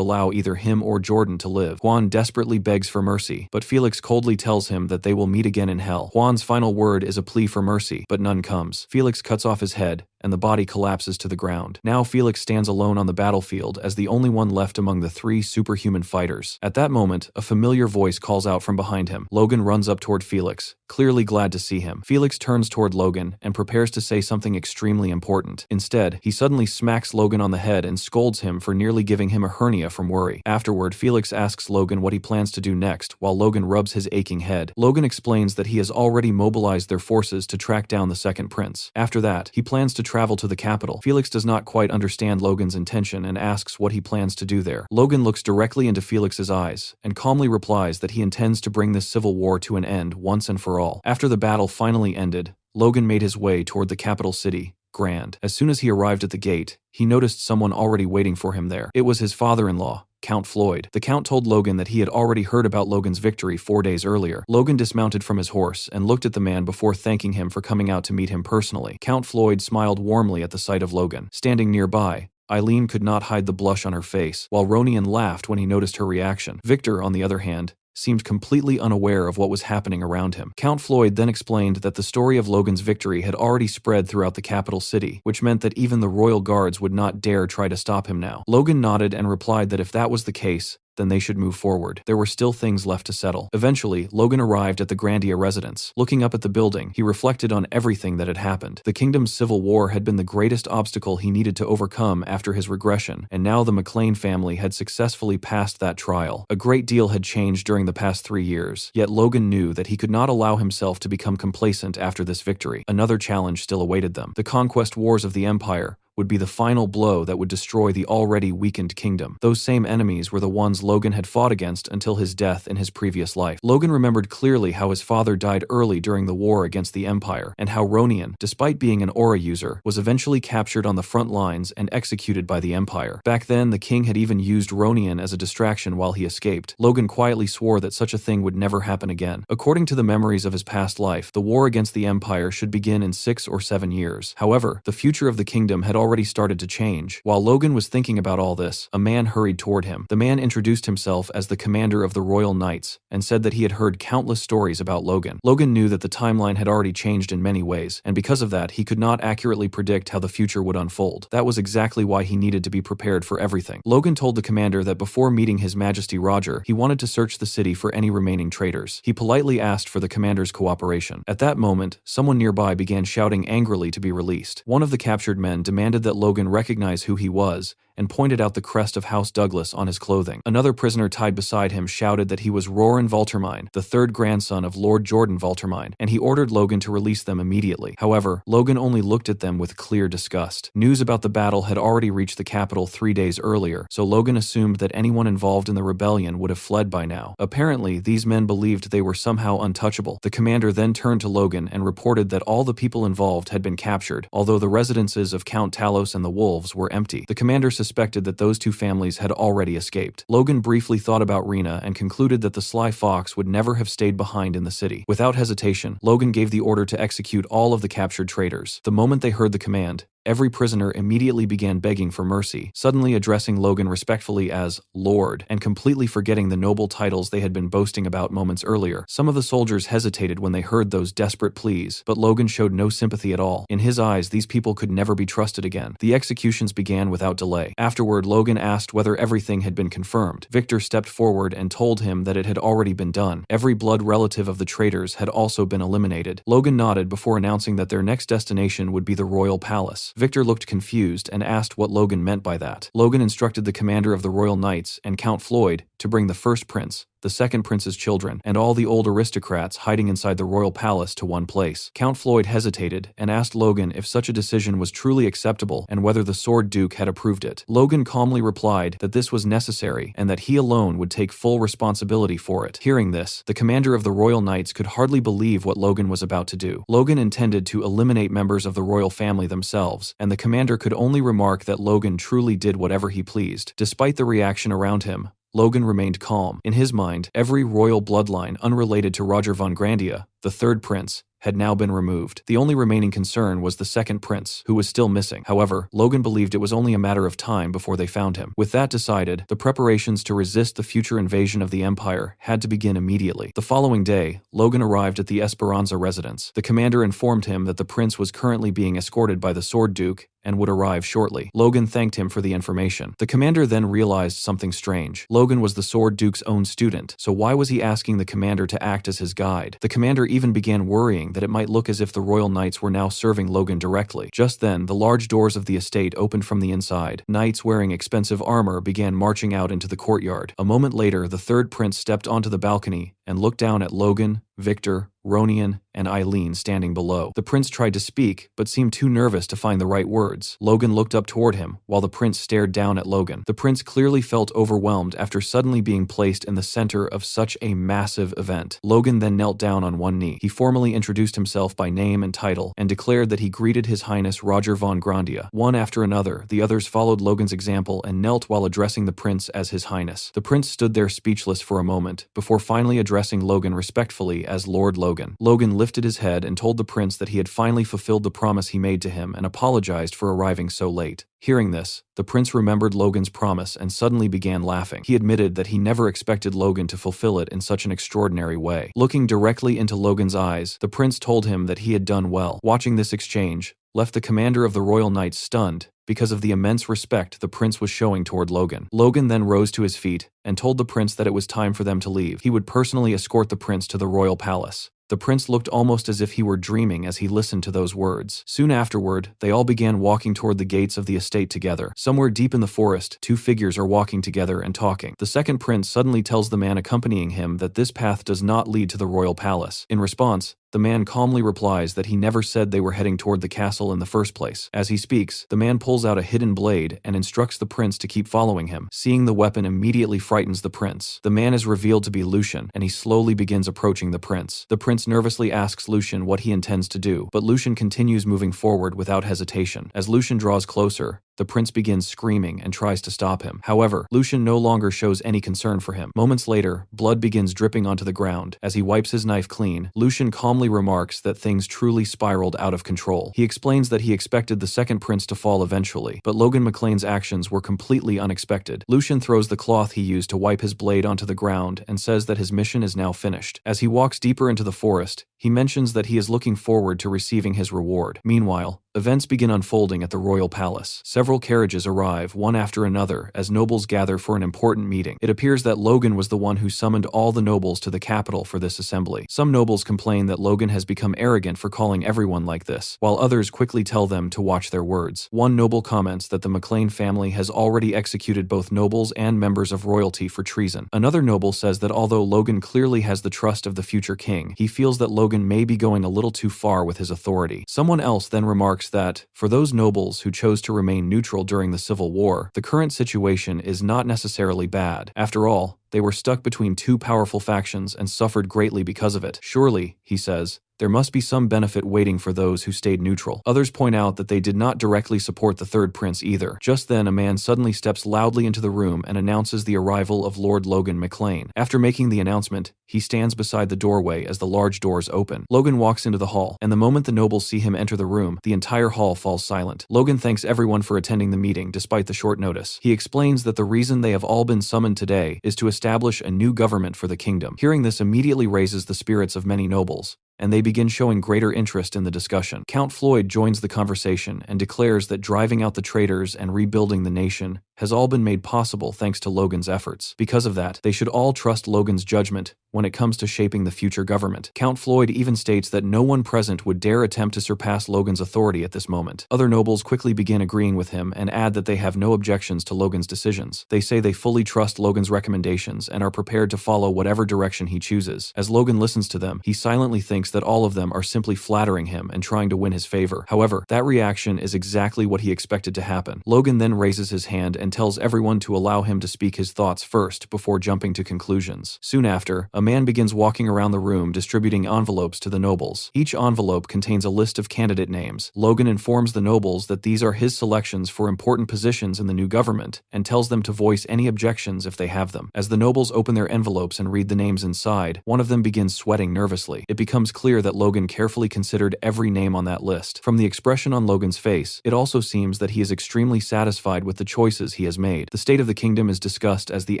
allow either him or Jordan to live. Juan desperately begs for mercy, but Felix coldly tells him that they will meet again in hell. Juan's final word is a plea for mercy, but none comes. Felix cuts off his head, and the body collapses to the ground. Now Felix stands alone on the battlefield as the only one left among the 3 superhuman fighters. At that moment, a familiar voice calls out from behind him. Logan runs up toward Felix, clearly glad to see him. Felix turns toward Logan and prepares to say something extremely important. Instead, he suddenly smacks Logan on the head and scolds him for nearly giving him a hernia from worry. Afterward, Felix asks Logan what he plans to do next, while Logan rubs his aching head. Logan explains that he has already mobilized their forces to track down the second prince. After that, he plans to travel to the capital. Felix does not quite understand Logan's intention and asks what he plans to do there. Logan looks directly into Felix's eyes and calmly replies that he intends to bring this civil war to an end once and for all. After the battle finally ended, Logan made his way toward the capital city, Grand. As soon as he arrived at the gate, he noticed someone already waiting for him there. It was his father-in-law, Count Floyd. The Count told Logan that he had already heard about Logan's victory 4 days earlier. Logan dismounted from his horse and looked at the man before thanking him for coming out to meet him personally. Count Floyd smiled warmly at the sight of Logan. Standing nearby, Eileen could not hide the blush on her face, while Ronian laughed when he noticed her reaction. Victor, on the other hand, seemed completely unaware of what was happening around him. Count Floyd then explained that the story of Logan's victory had already spread throughout the capital city, which meant that even the royal guards would not dare try to stop him now. Logan nodded and replied that if that was the case, then they should move forward. There were still things left to settle. Eventually, Logan arrived at the Grandia residence. Looking up at the building, he reflected on everything that had happened. The kingdom's civil war had been the greatest obstacle he needed to overcome after his regression, and now the McLean family had successfully passed that trial. A great deal had changed during the past 3 years, yet Logan knew that he could not allow himself to become complacent after this victory. Another challenge still awaited them. The conquest wars of the Empire would be the final blow that would destroy the already weakened kingdom. Those same enemies were the ones Logan had fought against until his death in his previous life. Logan remembered clearly how his father died early during the war against the Empire, and how Ronian, despite being an aura user, was eventually captured on the front lines and executed by the Empire. Back then, the king had even used Ronian as a distraction while he escaped. Logan quietly swore that such a thing would never happen again. According to the memories of his past life, the war against the Empire should begin in 6 or 7 years. However, the future of the kingdom had already started to change. While Logan was thinking about all this, a man hurried toward him. The man introduced himself as the commander of the Royal Knights and said that he had heard countless stories about Logan. Logan knew that the timeline had already changed in many ways, and because of that, he could not accurately predict how the future would unfold. That was exactly why he needed to be prepared for everything. Logan told the commander that before meeting His Majesty Roger, he wanted to search the city for any remaining traitors. He politely asked for the commander's cooperation. At that moment, someone nearby began shouting angrily to be released. One of the captured men demanded that Logan recognize who he was and pointed out the crest of House Douglas on his clothing. Another prisoner tied beside him shouted that he was Roran Valtermine, the third grandson of Lord Jordan Valtermine, and he ordered Logan to release them immediately. However, Logan only looked at them with clear disgust. News about the battle had already reached the capital 3 days earlier, so Logan assumed that anyone involved in the rebellion would have fled by now. Apparently, these men believed they were somehow untouchable. The commander then turned to Logan and reported that all the people involved had been captured, although the residences of Count Talos and the Wolves were empty. The commander suspected that those two families had already escaped. Logan briefly thought about Rena and concluded that the sly fox would never have stayed behind in the city. Without hesitation, Logan gave the order to execute all of the captured traitors. The moment they heard the command, every prisoner immediately began begging for mercy, suddenly addressing Logan respectfully as Lord, and completely forgetting the noble titles they had been boasting about moments earlier. Some of the soldiers hesitated when they heard those desperate pleas, but Logan showed no sympathy at all. In his eyes, these people could never be trusted again. The executions began without delay. Afterward, Logan asked whether everything had been confirmed. Victor stepped forward and told him that it had already been done. Every blood relative of the traitors had also been eliminated. Logan nodded before announcing that their next destination would be the royal palace. Victor looked confused and asked what Logan meant by that. Logan instructed the commander of the Royal Knights and Count Floyd to bring the first prince, the second prince's children, and all the old aristocrats hiding inside the royal palace to one place. Count Floyd hesitated and asked Logan if such a decision was truly acceptable and whether the Sword Duke had approved it. Logan calmly replied that this was necessary and that he alone would take full responsibility for it. Hearing this, the commander of the Royal Knights could hardly believe what Logan was about to do. Logan intended to eliminate members of the royal family themselves, and the commander could only remark that Logan truly did whatever he pleased. Despite the reaction around him, Logan remained calm. In his mind, every royal bloodline unrelated to Roger von Grandia, the third prince, had now been removed. The only remaining concern was the second prince, who was still missing. However, Logan believed it was only a matter of time before they found him. With that decided, the preparations to resist the future invasion of the Empire had to begin immediately. The following day, Logan arrived at the Esperanza residence. The commander informed him that the prince was currently being escorted by the Sword Duke and would arrive shortly. Logan thanked him for the information. The commander then realized something strange. Logan was the Sword Duke's own student, so why was he asking the commander to act as his guide? The commander even began worrying that it might look as if the Royal Knights were now serving Logan directly. Just then, the large doors of the estate opened from the inside. Knights wearing expensive armor began marching out into the courtyard. A moment later, the third prince stepped onto the balcony and looked down at Logan, Victor, Ronian, and Eileen standing below. The prince tried to speak, but seemed too nervous to find the right words. Logan looked up toward him, while the prince stared down at Logan. The prince clearly felt overwhelmed after suddenly being placed in the center of such a massive event. Logan then knelt down on one knee. He formally introduced himself by name and title, and declared that he greeted His Highness Roger von Grandia. One after another, the others followed Logan's example and knelt while addressing the prince as His Highness. The prince stood there speechless for a moment, before finally addressing Logan respectfully as Lord Logan. Logan lifted his head and told the prince that he had finally fulfilled the promise he made to him and apologized for arriving so late. Hearing this, the prince remembered Logan's promise and suddenly began laughing. He admitted that he never expected Logan to fulfill it in such an extraordinary way. Looking directly into Logan's eyes, the prince told him that he had done well. Watching this exchange left the commander of the Royal Knights stunned, because of the immense respect the prince was showing toward Logan. Logan then rose to his feet and told the prince that it was time for them to leave. He would personally escort the prince to the royal palace. The prince looked almost as if he were dreaming as he listened to those words. Soon afterward, they all began walking toward the gates of the estate together. Somewhere deep in the forest, two figures are walking together and talking. The second prince suddenly tells the man accompanying him that this path does not lead to the royal palace. In response, the man calmly replies that he never said they were heading toward the castle in the first place. As he speaks, the man pulls out a hidden blade and instructs the prince to keep following him. Seeing the weapon immediately frightens the prince. The man is revealed to be Lucian, and he slowly begins approaching the prince. The prince nervously asks Lucian what he intends to do, but Lucian continues moving forward without hesitation. As Lucian draws closer, the prince begins screaming and tries to stop him. However, Lucian no longer shows any concern for him. Moments later, blood begins dripping onto the ground. As he wipes his knife clean, Lucian calmly remarks that things truly spiraled out of control. He explains that he expected the second prince to fall eventually, but Logan McLean's actions were completely unexpected. Lucian throws the cloth he used to wipe his blade onto the ground and says that his mission is now finished. As he walks deeper into the forest, he mentions that he is looking forward to receiving his reward. Meanwhile, events begin unfolding at the royal palace. Several carriages arrive, one after another, as nobles gather for an important meeting. It appears that Logan was the one who summoned all the nobles to the capital for this assembly. Some nobles complain that Logan has become arrogant for calling everyone like this, while others quickly tell them to watch their words. One noble comments that the McLean family has already executed both nobles and members of royalty for treason. Another noble says that although Logan clearly has the trust of the future king, he feels that Logan may be going a little too far with his authority. Someone else then remarks that, for those nobles who chose to remain neutral during the Civil War, the current situation is not necessarily bad. After all, they were stuck between two powerful factions and suffered greatly because of it. Surely, he says, there must be some benefit waiting for those who stayed neutral. Others point out that they did not directly support the third prince either. Just then, a man suddenly steps loudly into the room and announces the arrival of Lord Logan McLean. After making the announcement, he stands beside the doorway as the large doors open. Logan walks into the hall, and the moment the nobles see him enter the room, the entire hall falls silent. Logan thanks everyone for attending the meeting despite the short notice. He explains that the reason they have all been summoned today is to establish a new government for the kingdom. Hearing this immediately raises the spirits of many nobles, and they begin showing greater interest in the discussion. Count Floyd joins the conversation and declares that driving out the traitors and rebuilding the nation has all been made possible thanks to Logan's efforts. Because of that, they should all trust Logan's judgment when it comes to shaping the future government. Count Floyd even states that no one present would dare attempt to surpass Logan's authority at this moment. Other nobles quickly begin agreeing with him and add that they have no objections to Logan's decisions. They say they fully trust Logan's recommendations and are prepared to follow whatever direction he chooses. As Logan listens to them, he silently thinks that all of them are simply flattering him and trying to win his favor. However, that reaction is exactly what he expected to happen. Logan then raises his hand and tells everyone to allow him to speak his thoughts first before jumping to conclusions. Soon after, a man begins walking around the room distributing envelopes to the nobles. Each envelope contains a list of candidate names. Logan informs the nobles that these are his selections for important positions in the new government and tells them to voice any objections if they have them. As the nobles open their envelopes and read the names inside, one of them begins sweating nervously. It becomes clear that Logan carefully considered every name on that list. From the expression on Logan's face, it also seems that he is extremely satisfied with the choices he has made. The state of the kingdom is discussed as the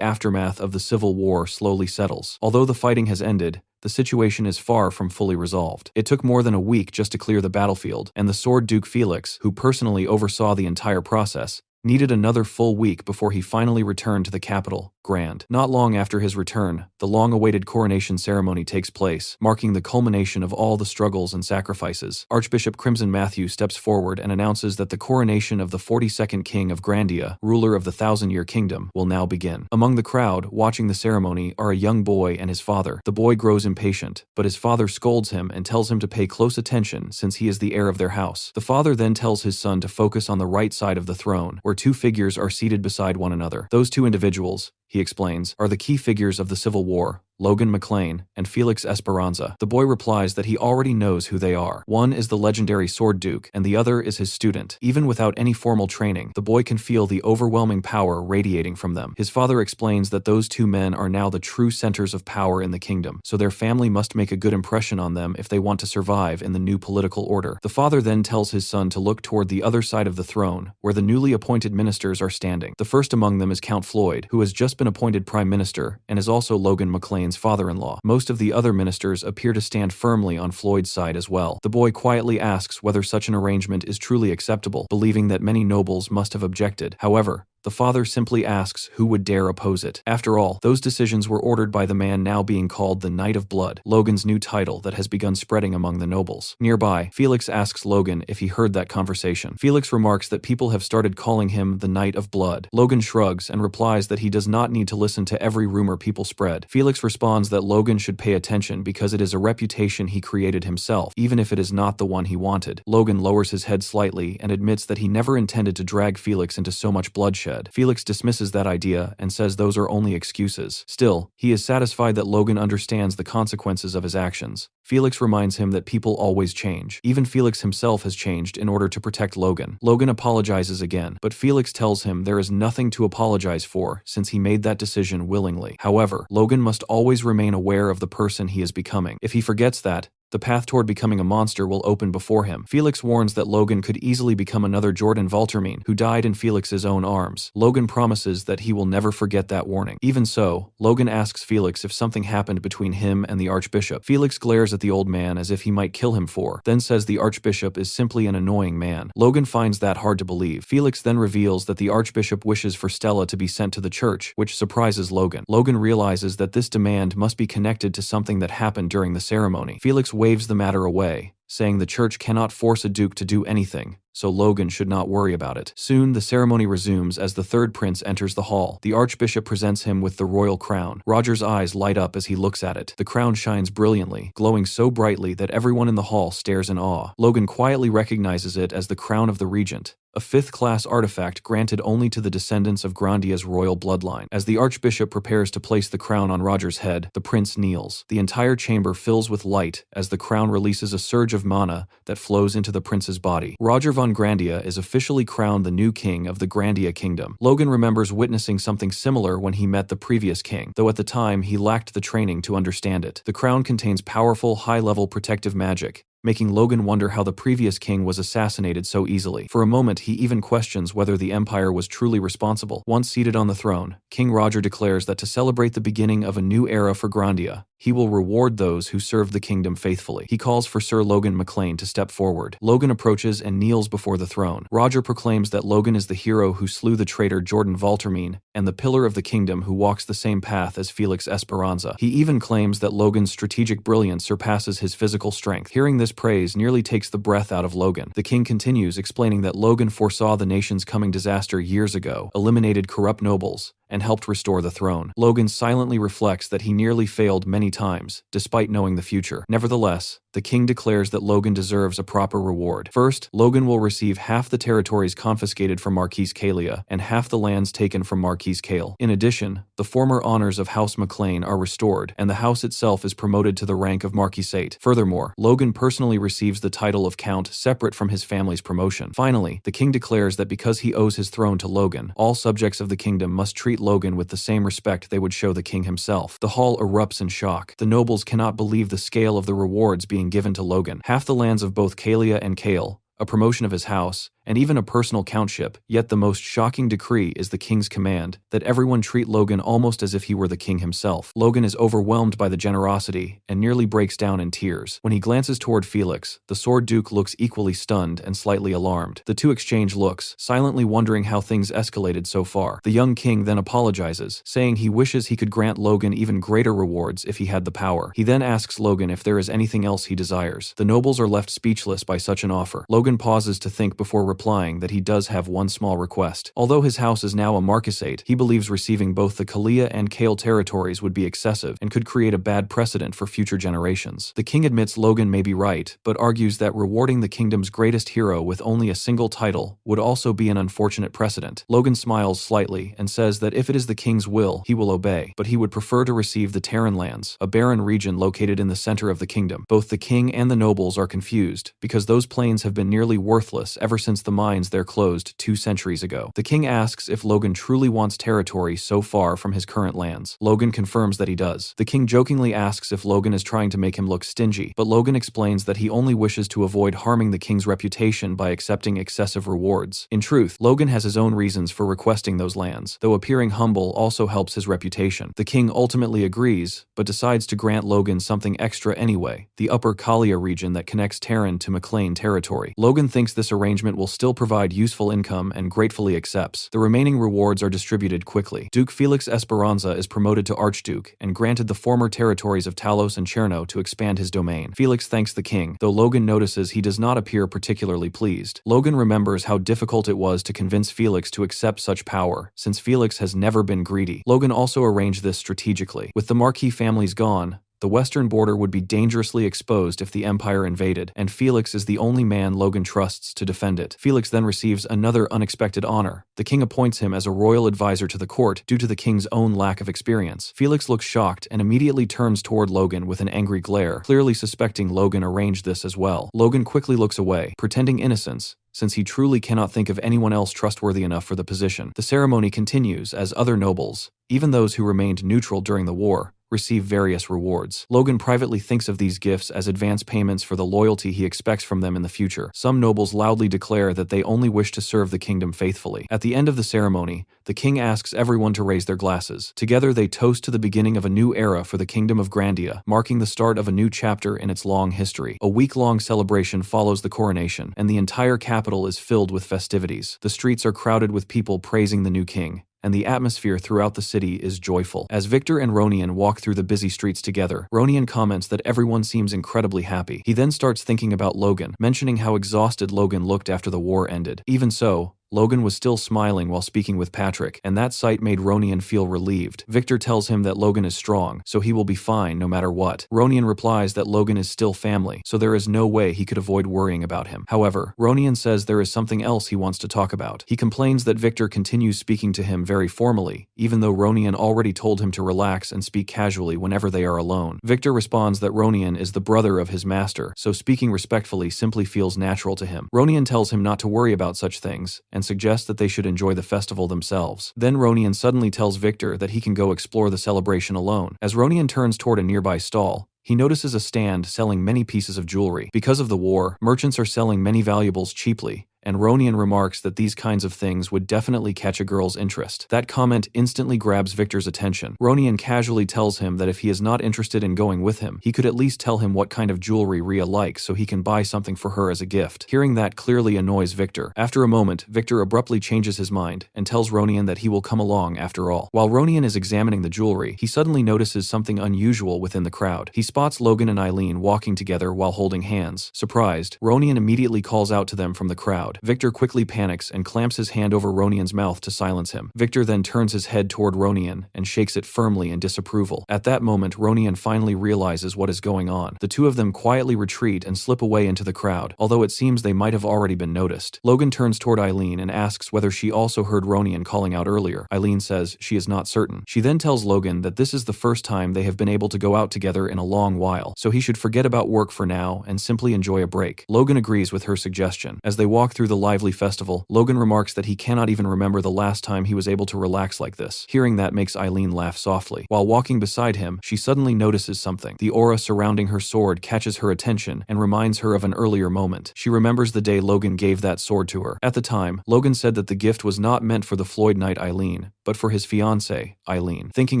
aftermath of the Civil War slowly settles. Although the fighting has ended, the situation is far from fully resolved. It took more than a week just to clear the battlefield, and the Sword Duke Felix, who personally oversaw the entire process, needed another full week before he finally returned to the capital, Grand. Not long after his return, the long-awaited coronation ceremony takes place, marking the culmination of all the struggles and sacrifices. Archbishop Crimson Matthew steps forward and announces that the coronation of the 42nd King of Grandia, ruler of the Thousand-Year Kingdom, will now begin. Among the crowd watching the ceremony are a young boy and his father. The boy grows impatient, but his father scolds him and tells him to pay close attention since he is the heir of their house. The father then tells his son to focus on the right side of the throne, where two figures are seated beside one another. Those two individuals, he explains, are the key figures of the Civil War, Logan McLean and Felix Esperanza. The boy replies that he already knows who they are. One is the legendary Sword Duke, and the other is his student. Even without any formal training, the boy can feel the overwhelming power radiating from them. His father explains that those two men are now the true centers of power in the kingdom, so their family must make a good impression on them if they want to survive in the new political order. The father then tells his son to look toward the other side of the throne, where the newly appointed ministers are standing. The first among them is Count Floyd, who has just been appointed Prime Minister and is also Logan McLean's McLean's father-in-law. Most of the other ministers appear to stand firmly on Floyd's side as well. The boy quietly asks whether such an arrangement is truly acceptable, believing that many nobles must have objected. However, the father simply asks who would dare oppose it. After all, those decisions were ordered by the man now being called the Knight of Blood, Logan's new title that has begun spreading among the nobles. Nearby, Felix asks Logan if he heard that conversation. Felix remarks that people have started calling him the Knight of Blood. Logan shrugs and replies that he does not need to listen to every rumor people spread. Felix responds that Logan should pay attention because it is a reputation he created himself, even if it is not the one he wanted. Logan lowers his head slightly and admits that he never intended to drag Felix into so much bloodshed. Felix dismisses that idea and says those are only excuses. Still, he is satisfied that Logan understands the consequences of his actions. Felix reminds him that people always change. Even Felix himself has changed in order to protect Logan. Logan apologizes again, but Felix tells him there is nothing to apologize for since he made that decision willingly. However, Logan must always remain aware of the person he is becoming. If he forgets that, the path toward becoming a monster will open before him. Felix warns that Logan could easily become another Jordan Valtermine, who died in Felix's own arms. Logan promises that he will never forget that warning. Even so, Logan asks Felix if something happened between him and the Archbishop. Felix glares at the old man as if he might kill him then says the Archbishop is simply an annoying man. Logan finds that hard to believe. Felix then reveals that the Archbishop wishes for Stella to be sent to the church, which surprises Logan. Logan realizes that this demand must be connected to something that happened during the ceremony. Felix waves the matter away, saying the church cannot force a duke to do anything, so Logan should not worry about it. Soon, the ceremony resumes as the third prince enters the hall. The Archbishop presents him with the royal crown. Roger's eyes light up as he looks at it. The crown shines brilliantly, glowing so brightly that everyone in the hall stares in awe. Logan quietly recognizes it as the crown of the regent, a fifth-class artifact granted only to the descendants of Grandia's royal bloodline. As the Archbishop prepares to place the crown on Roger's head, the prince kneels. The entire chamber fills with light as the crown releases a surge of mana that flows into the prince's body. Roger von Grandia is officially crowned the new king of the Grandia kingdom. Logan remembers witnessing something similar when he met the previous king, though at the time he lacked the training to understand it. The crown contains powerful, high-level protective magic, making Logan wonder how the previous king was assassinated so easily. For a moment, he even questions whether the Empire was truly responsible. Once seated on the throne, King Roger declares that to celebrate the beginning of a new era for Grandia, he will reward those who serve the kingdom faithfully. He calls for Sir Logan McLean to step forward. Logan approaches and kneels before the throne. Roger proclaims that Logan is the hero who slew the traitor Jordan Valtermine and the pillar of the kingdom who walks the same path as Felix Esperanza. He even claims that Logan's strategic brilliance surpasses his physical strength. Hearing this praise nearly takes the breath out of Logan. The king continues, explaining that Logan foresaw the nation's coming disaster years ago, eliminated corrupt nobles, and helped restore the throne. Logan silently reflects that he nearly failed many times, despite knowing the future. Nevertheless, the king declares that Logan deserves a proper reward. First, Logan will receive half the territories confiscated from Marquise Kalia and half the lands taken from Marquise Kale. In addition, the former honors of House McLean are restored, and the house itself is promoted to the rank of Marquisate. Furthermore, Logan personally receives the title of Count separate from his family's promotion. Finally, the king declares that because he owes his throne to Logan, all subjects of the kingdom must treat Logan with the same respect they would show the king himself. The hall erupts in shock. The nobles cannot believe the scale of the rewards being given to Logan. Half the lands of both Kalia and Kale, a promotion of his house, and even a personal countship. Yet the most shocking decree is the king's command that everyone treat Logan almost as if he were the king himself. Logan is overwhelmed by the generosity and nearly breaks down in tears. When he glances toward Felix, the Sword Duke looks equally stunned and slightly alarmed. The two exchange looks, silently wondering how things escalated so far. The young king then apologizes, saying he wishes he could grant Logan even greater rewards if he had the power. He then asks Logan if there is anything else he desires. The nobles are left speechless by such an offer. Logan pauses to think before replying that he does have one small request. Although his house is now a marquisate, he believes receiving both the Kalia and Kale territories would be excessive and could create a bad precedent for future generations. The king admits Logan may be right, but argues that rewarding the kingdom's greatest hero with only a single title would also be an unfortunate precedent. Logan smiles slightly and says that if it is the king's will, he will obey, but he would prefer to receive the Terran lands, a barren region located in the center of the kingdom. Both the king and the nobles are confused, because those plains have been nearly worthless ever since since the mines there closed 2 centuries ago. The king asks if Logan truly wants territory so far from his current lands. Logan confirms that he does. The king jokingly asks if Logan is trying to make him look stingy, but Logan explains that he only wishes to avoid harming the king's reputation by accepting excessive rewards. In truth, Logan has his own reasons for requesting those lands, though appearing humble also helps his reputation. The king ultimately agrees, but decides to grant Logan something extra anyway, the Upper Kalia region that connects Terran to McLean territory. Logan thinks this arrangement will still provide useful income and gratefully accepts. The remaining rewards are distributed quickly. Duke Felix Esperanza is promoted to Archduke and granted the former territories of Talos and Cherno to expand his domain. Felix thanks the king, though Logan notices he does not appear particularly pleased. Logan remembers how difficult it was to convince Felix to accept such power, since Felix has never been greedy. Logan also arranged this strategically. With the Marquis families gone, the western border would be dangerously exposed if the Empire invaded, and Felix is the only man Logan trusts to defend it. Felix then receives another unexpected honor. The king appoints him as a royal advisor to the court due to the king's own lack of experience. Felix looks shocked and immediately turns toward Logan with an angry glare, clearly suspecting Logan arranged this as well. Logan quickly looks away, pretending innocence, since he truly cannot think of anyone else trustworthy enough for the position. The ceremony continues as other nobles, even those who remained neutral during the war, receive various rewards. Logan privately thinks of these gifts as advance payments for the loyalty he expects from them in the future. Some nobles loudly declare that they only wish to serve the kingdom faithfully. At the end of the ceremony, the king asks everyone to raise their glasses. Together they toast to the beginning of a new era for the Kingdom of Grandia, marking the start of a new chapter in its long history. A week-long celebration follows the coronation, and the entire capital is filled with festivities. The streets are crowded with people praising the new king, and the atmosphere throughout the city is joyful. As Victor and Ronian walk through the busy streets together, Ronian comments that everyone seems incredibly happy. He then starts thinking about Logan, mentioning how exhausted Logan looked after the war ended. Even so, Logan was still smiling while speaking with Patrick, and that sight made Ronian feel relieved. Victor tells him that Logan is strong, so he will be fine no matter what. Ronian replies that Logan is still family, so there is no way he could avoid worrying about him. However, Ronian says there is something else he wants to talk about. He complains that Victor continues speaking to him very formally, even though Ronian already told him to relax and speak casually whenever they are alone. Victor responds that Ronian is the brother of his master, so speaking respectfully simply feels natural to him. Ronian tells him not to worry about such things, and suggests that they should enjoy the festival themselves. Then Ronian suddenly tells Victor that he can go explore the celebration alone. As Ronian turns toward a nearby stall, he notices a stand selling many pieces of jewelry. Because of the war, merchants are selling many valuables cheaply, and Ronian remarks that these kinds of things would definitely catch a girl's interest. That comment instantly grabs Victor's attention. Ronian casually tells him that if he is not interested in going with him, he could at least tell him what kind of jewelry Rhea likes so he can buy something for her as a gift. Hearing that clearly annoys Victor. After a moment, Victor abruptly changes his mind and tells Ronian that he will come along after all. While Ronian is examining the jewelry, he suddenly notices something unusual within the crowd. He spots Logan and Eileen walking together while holding hands. Surprised, Ronian immediately calls out to them from the crowd. Victor quickly panics and clamps his hand over Ronian's mouth to silence him. Victor then turns his head toward Ronian and shakes it firmly in disapproval. At that moment, Ronian finally realizes what is going on. The two of them quietly retreat and slip away into the crowd, although it seems they might have already been noticed. Logan turns toward Eileen and asks whether she also heard Ronian calling out earlier. Eileen says she is not certain. She then tells Logan that this is the first time they have been able to go out together in a long while, so he should forget about work for now and simply enjoy a break. Logan agrees with her suggestion. As they walk through the lively festival, Logan remarks that he cannot even remember the last time he was able to relax like this. Hearing that makes Eileen laugh softly. While walking beside him, she suddenly notices something. The aura surrounding her sword catches her attention and reminds her of an earlier moment. She remembers the day Logan gave that sword to her. At the time, Logan said that the gift was not meant for the Floyd Knight Eileen, but for his fiancée, Eileen. Thinking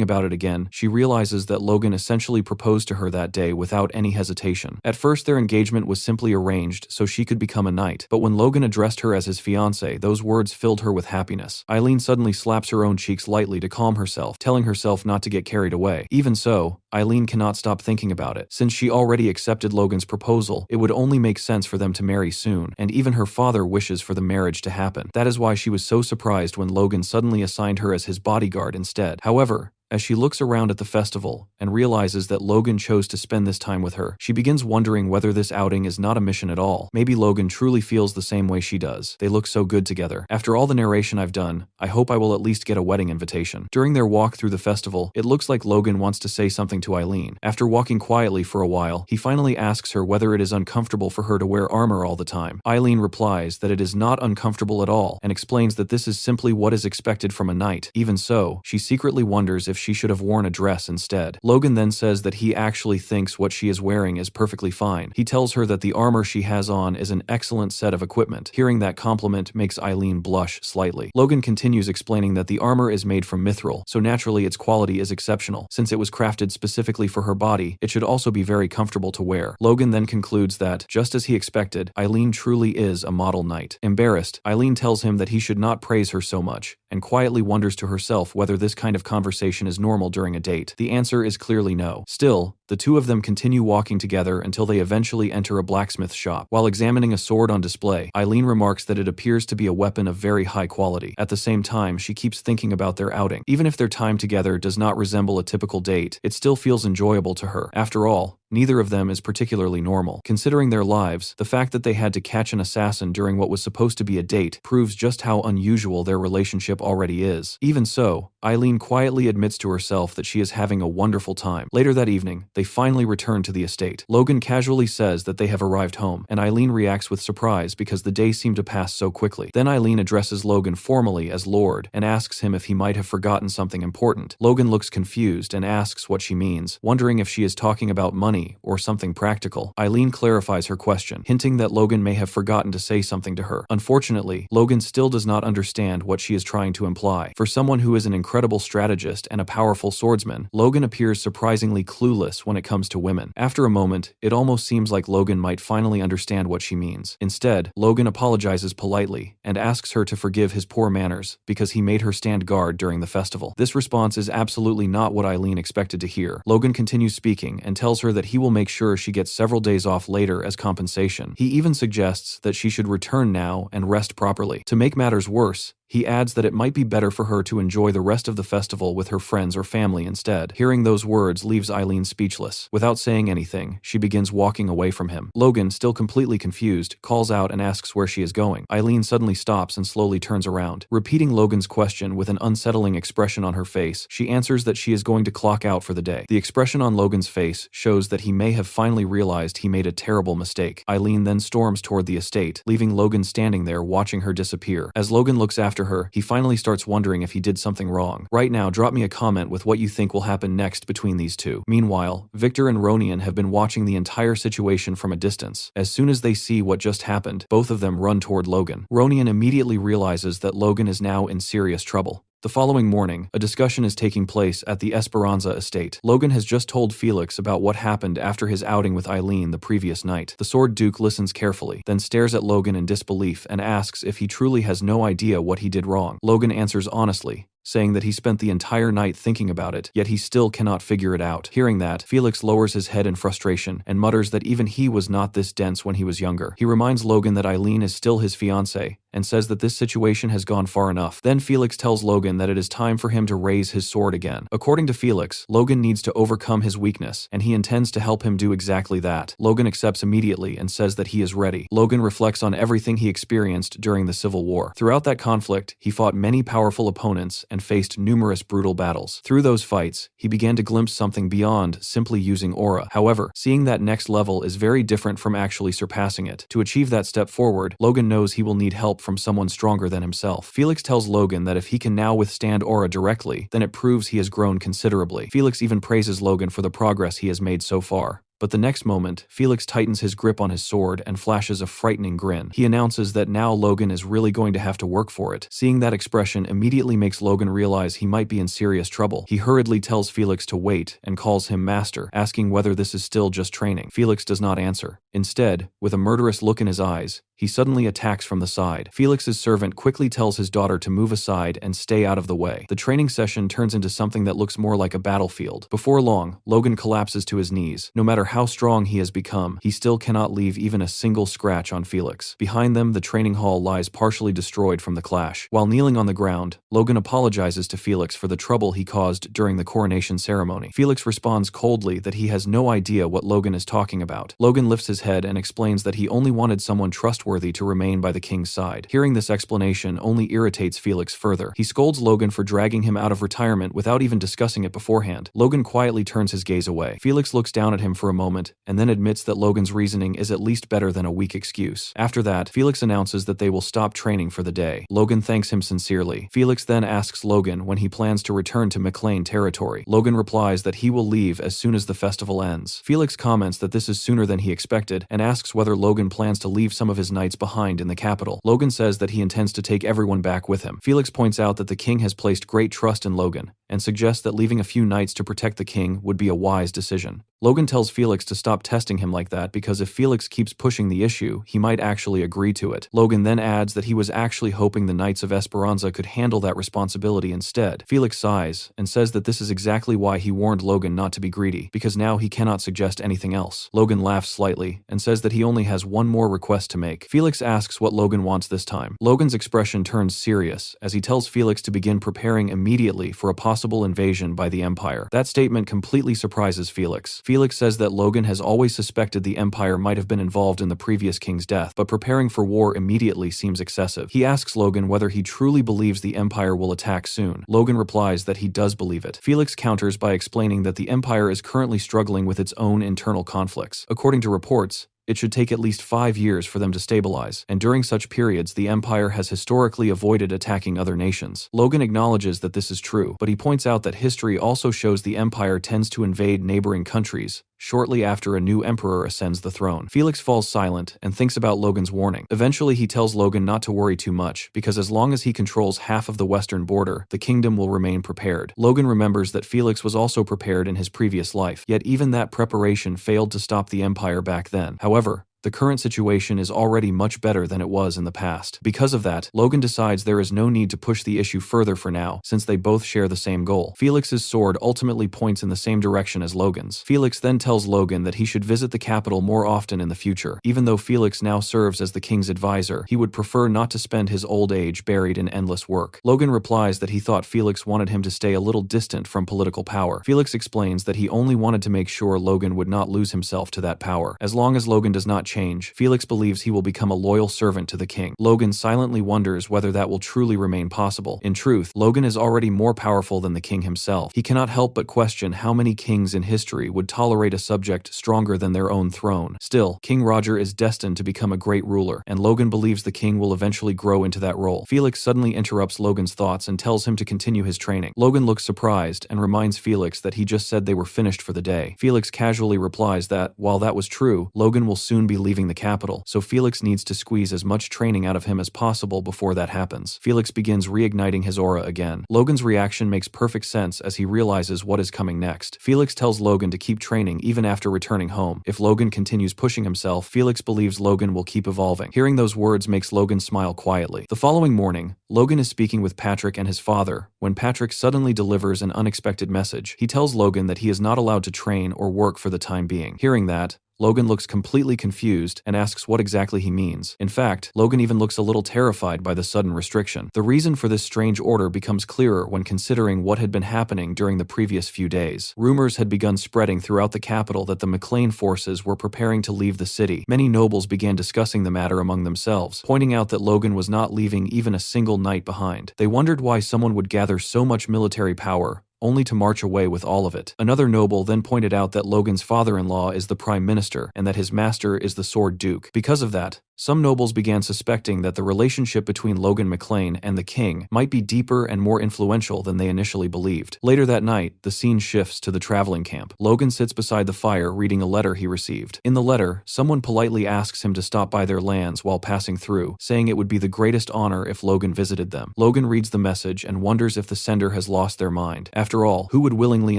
about it again, she realizes that Logan essentially proposed to her that day without any hesitation. At first, their engagement was simply arranged so she could become a knight, but when Logan addressed her as his fiancée, those words filled her with happiness. Eileen suddenly slaps her own cheeks lightly to calm herself, telling herself not to get carried away. Even so, Eileen cannot stop thinking about it. Since she already accepted Logan's proposal, it would only make sense for them to marry soon, and even her father wishes for the marriage to happen. That is why she was so surprised when Logan suddenly assigned her as his bodyguard instead. However, As she looks around at the festival and realizes that Logan chose to spend this time with her, she begins wondering whether this outing is not a mission at all. Maybe Logan truly feels the same way she does. They look so good together. After all the narration I've done, I hope I will at least get a wedding invitation. During their walk through the festival, it looks like Logan wants to say something to Eileen. After walking quietly for a while, he finally asks her whether it is uncomfortable for her to wear armor all the time. Eileen replies that it is not uncomfortable at all and explains that this is simply what is expected from a knight. Even so, she secretly wonders if she should have worn a dress instead. Logan then says that he actually thinks what she is wearing is perfectly fine. He tells her that the armor she has on is an excellent set of equipment. Hearing that compliment makes Eileen blush slightly. Logan continues explaining that the armor is made from mithril, so naturally its quality is exceptional. Since it was crafted specifically for her body, it should also be very comfortable to wear. Logan then concludes that, just as he expected, Eileen truly is a model knight. Embarrassed, Eileen tells him that he should not praise her so much, and quietly wonders to herself whether this kind of conversation is normal during a date. The answer is clearly no. Still, the two of them continue walking together until they eventually enter a blacksmith shop. While examining a sword on display, Eileen remarks that it appears to be a weapon of very high quality. At the same time, she keeps thinking about their outing. Even if their time together does not resemble a typical date, it still feels enjoyable to her. After all, neither of them is particularly normal. Considering their lives, the fact that they had to catch an assassin during what was supposed to be a date proves just how unusual their relationship already is. Even so, Eileen quietly admits to herself that she is having a wonderful time. Later that evening, they finally return to the estate. Logan casually says that they have arrived home, and Eileen reacts with surprise because the day seemed to pass so quickly. Then Eileen addresses Logan formally as Lord and asks him if he might have forgotten something important. Logan looks confused and asks what she means, wondering if she is talking about money or something practical. Eileen clarifies her question, hinting that Logan may have forgotten to say something to her. Unfortunately, Logan still does not understand what she is trying to imply. For someone who is an incredible strategist and a powerful swordsman, Logan appears surprisingly clueless when it comes to women. After a moment, it almost seems like Logan might finally understand what she means. Instead, Logan apologizes politely and asks her to forgive his poor manners because he made her stand guard during the festival. This response is absolutely not what Eileen expected to hear. Logan continues speaking and tells her that he will make sure she gets several days off later as compensation. He even suggests that she should return now and rest properly. To make matters worse, he adds that it might be better for her to enjoy the rest of the festival with her friends or family instead. Hearing those words leaves Eileen speechless. Without saying anything, she begins walking away from him. Logan, still completely confused, calls out and asks where she is going. Eileen suddenly stops and slowly turns around. Repeating Logan's question with an unsettling expression on her face, she answers that she is going to clock out for the day. The expression on Logan's face shows that he may have finally realized he made a terrible mistake. Eileen then storms toward the estate, leaving Logan standing there watching her disappear. As Logan looks after her, he finally starts wondering if he did something wrong. Right now, drop me a comment with what you think will happen next between these two. Meanwhile, Victor and Ronian have been watching the entire situation from a distance. As soon as they see what just happened, both of them run toward Logan. Ronian immediately realizes that Logan is now in serious trouble. The following morning, a discussion is taking place at the Esperanza estate. Logan has just told Felix about what happened after his outing with Eileen the previous night. The Sword Duke listens carefully, then stares at Logan in disbelief and asks if he truly has no idea what he did wrong. Logan answers honestly, saying that he spent the entire night thinking about it, yet he still cannot figure it out. Hearing that, Felix lowers his head in frustration and mutters that even he was not this dense when he was younger. He reminds Logan that Eileen is still his fiancée and says that this situation has gone far enough. Then Felix tells Logan that it is time for him to raise his sword again. According to Felix, Logan needs to overcome his weakness, and he intends to help him do exactly that. Logan accepts immediately and says that he is ready. Logan reflects on everything he experienced during the Civil War. Throughout that conflict, he fought many powerful opponents and faced numerous brutal battles. Through those fights, he began to glimpse something beyond simply using aura. However, seeing that next level is very different from actually surpassing it. To achieve that step forward, Logan knows he will need help from someone stronger than himself. Felix tells Logan that if he can now withstand aura directly, then it proves he has grown considerably. Felix even praises Logan for the progress he has made so far. But the next moment, Felix tightens his grip on his sword and flashes a frightening grin. He announces that now Logan is really going to have to work for it. Seeing that expression immediately makes Logan realize he might be in serious trouble. He hurriedly tells Felix to wait and calls him master, asking whether this is still just training. Felix does not answer. Instead, with a murderous look in his eyes, he suddenly attacks from the side. Felix's servant quickly tells his daughter to move aside and stay out of the way. The training session turns into something that looks more like a battlefield. Before long, Logan collapses to his knees. No matter how strong he has become, he still cannot leave even a single scratch on Felix. Behind them, the training hall lies partially destroyed from the clash. While kneeling on the ground, Logan apologizes to Felix for the trouble he caused during the coronation ceremony. Felix responds coldly that he has no idea what Logan is talking about. Logan lifts his head and explains that he only wanted someone trustworthy to remain by the king's side. Hearing this explanation only irritates Felix further. He scolds Logan for dragging him out of retirement without even discussing it beforehand. Logan quietly turns his gaze away. Felix looks down at him for a moment and then admits that Logan's reasoning is at least better than a weak excuse. After that, Felix announces that they will stop training for the day. Logan thanks him sincerely. Felix then asks Logan when he plans to return to McLean territory. Logan replies that he will leave as soon as the festival ends. Felix comments that this is sooner than he expected and asks whether Logan plans to leave some of his knights behind in the capital. Logan says that he intends to take everyone back with him. Felix points out that the king has placed great trust in Logan and suggests that leaving a few knights to protect the king would be a wise decision. Logan tells Felix to stop testing him like that because if Felix keeps pushing the issue, he might actually agree to it. Logan then adds that he was actually hoping the Knights of Esperanza could handle that responsibility instead. Felix sighs and says that this is exactly why he warned Logan not to be greedy, because now he cannot suggest anything else. Logan laughs slightly and says that he only has one more request to make. Felix asks what Logan wants this time. Logan's expression turns serious as he tells Felix to begin preparing immediately for a possible invasion by the Empire. That statement completely surprises Felix. Felix says that Logan has always suspected the Empire might have been involved in the previous king's death, but preparing for war immediately seems excessive. He asks Logan whether he truly believes the Empire will attack soon. Logan replies that he does believe it. Felix counters by explaining that the Empire is currently struggling with its own internal conflicts. According to reports, it should take at least 5 years for them to stabilize, and during such periods the Empire has historically avoided attacking other nations. Logan acknowledges that this is true, but he points out that history also shows the Empire tends to invade neighboring countries shortly after a new emperor ascends the throne. Felix falls silent and thinks about Logan's warning. Eventually he tells Logan not to worry too much, because as long as he controls half of the western border, the kingdom will remain prepared. Logan remembers that Felix was also prepared in his previous life, yet even that preparation failed to stop the Empire back then. However, the current situation is already much better than it was in the past. Because of that, Logan decides there is no need to push the issue further for now, since they both share the same goal. Felix's sword ultimately points in the same direction as Logan's. Felix then tells Logan that he should visit the capital more often in the future. Even though Felix now serves as the king's advisor, he would prefer not to spend his old age buried in endless work. Logan replies that he thought Felix wanted him to stay a little distant from political power. Felix explains that he only wanted to make sure Logan would not lose himself to that power. As long as Logan does not change, Felix believes he will become a loyal servant to the king. Logan silently wonders whether that will truly remain possible. In truth, Logan is already more powerful than the king himself. He cannot help but question how many kings in history would tolerate a subject stronger than their own throne. Still, King Roger is destined to become a great ruler, and Logan believes the king will eventually grow into that role. Felix suddenly interrupts Logan's thoughts and tells him to continue his training. Logan looks surprised and reminds Felix that he just said they were finished for the day. Felix casually replies that, while that was true, Logan will soon be leaving the capital, so Felix needs to squeeze as much training out of him as possible before that happens. Felix begins reigniting his aura again. Logan's reaction makes perfect sense as he realizes what is coming next. Felix tells Logan to keep training even after returning home. If Logan continues pushing himself, Felix believes Logan will keep evolving. Hearing those words makes Logan smile quietly. The following morning, Logan is speaking with Patrick and his father when Patrick suddenly delivers an unexpected message. He tells Logan that he is not allowed to train or work for the time being. Hearing that, Logan looks completely confused and asks what exactly he means. In fact, Logan even looks a little terrified by the sudden restriction. The reason for this strange order becomes clearer when considering what had been happening during the previous few days. Rumors had begun spreading throughout the capital that the McLean forces were preparing to leave the city. Many nobles began discussing the matter among themselves, pointing out that Logan was not leaving even a single knight behind. They wondered why someone would gather so much military power only to march away with all of it. Another noble then pointed out that Logan's father-in-law is the prime minister and that his master is the sword duke. Because of that, some nobles began suspecting that the relationship between Logan McLean and the king might be deeper and more influential than they initially believed. Later that night, the scene shifts to the traveling camp. Logan sits beside the fire reading a letter he received. In the letter, someone politely asks him to stop by their lands while passing through, saying it would be the greatest honor if Logan visited them. Logan reads the message and wonders if the sender has lost their mind. After all, who would willingly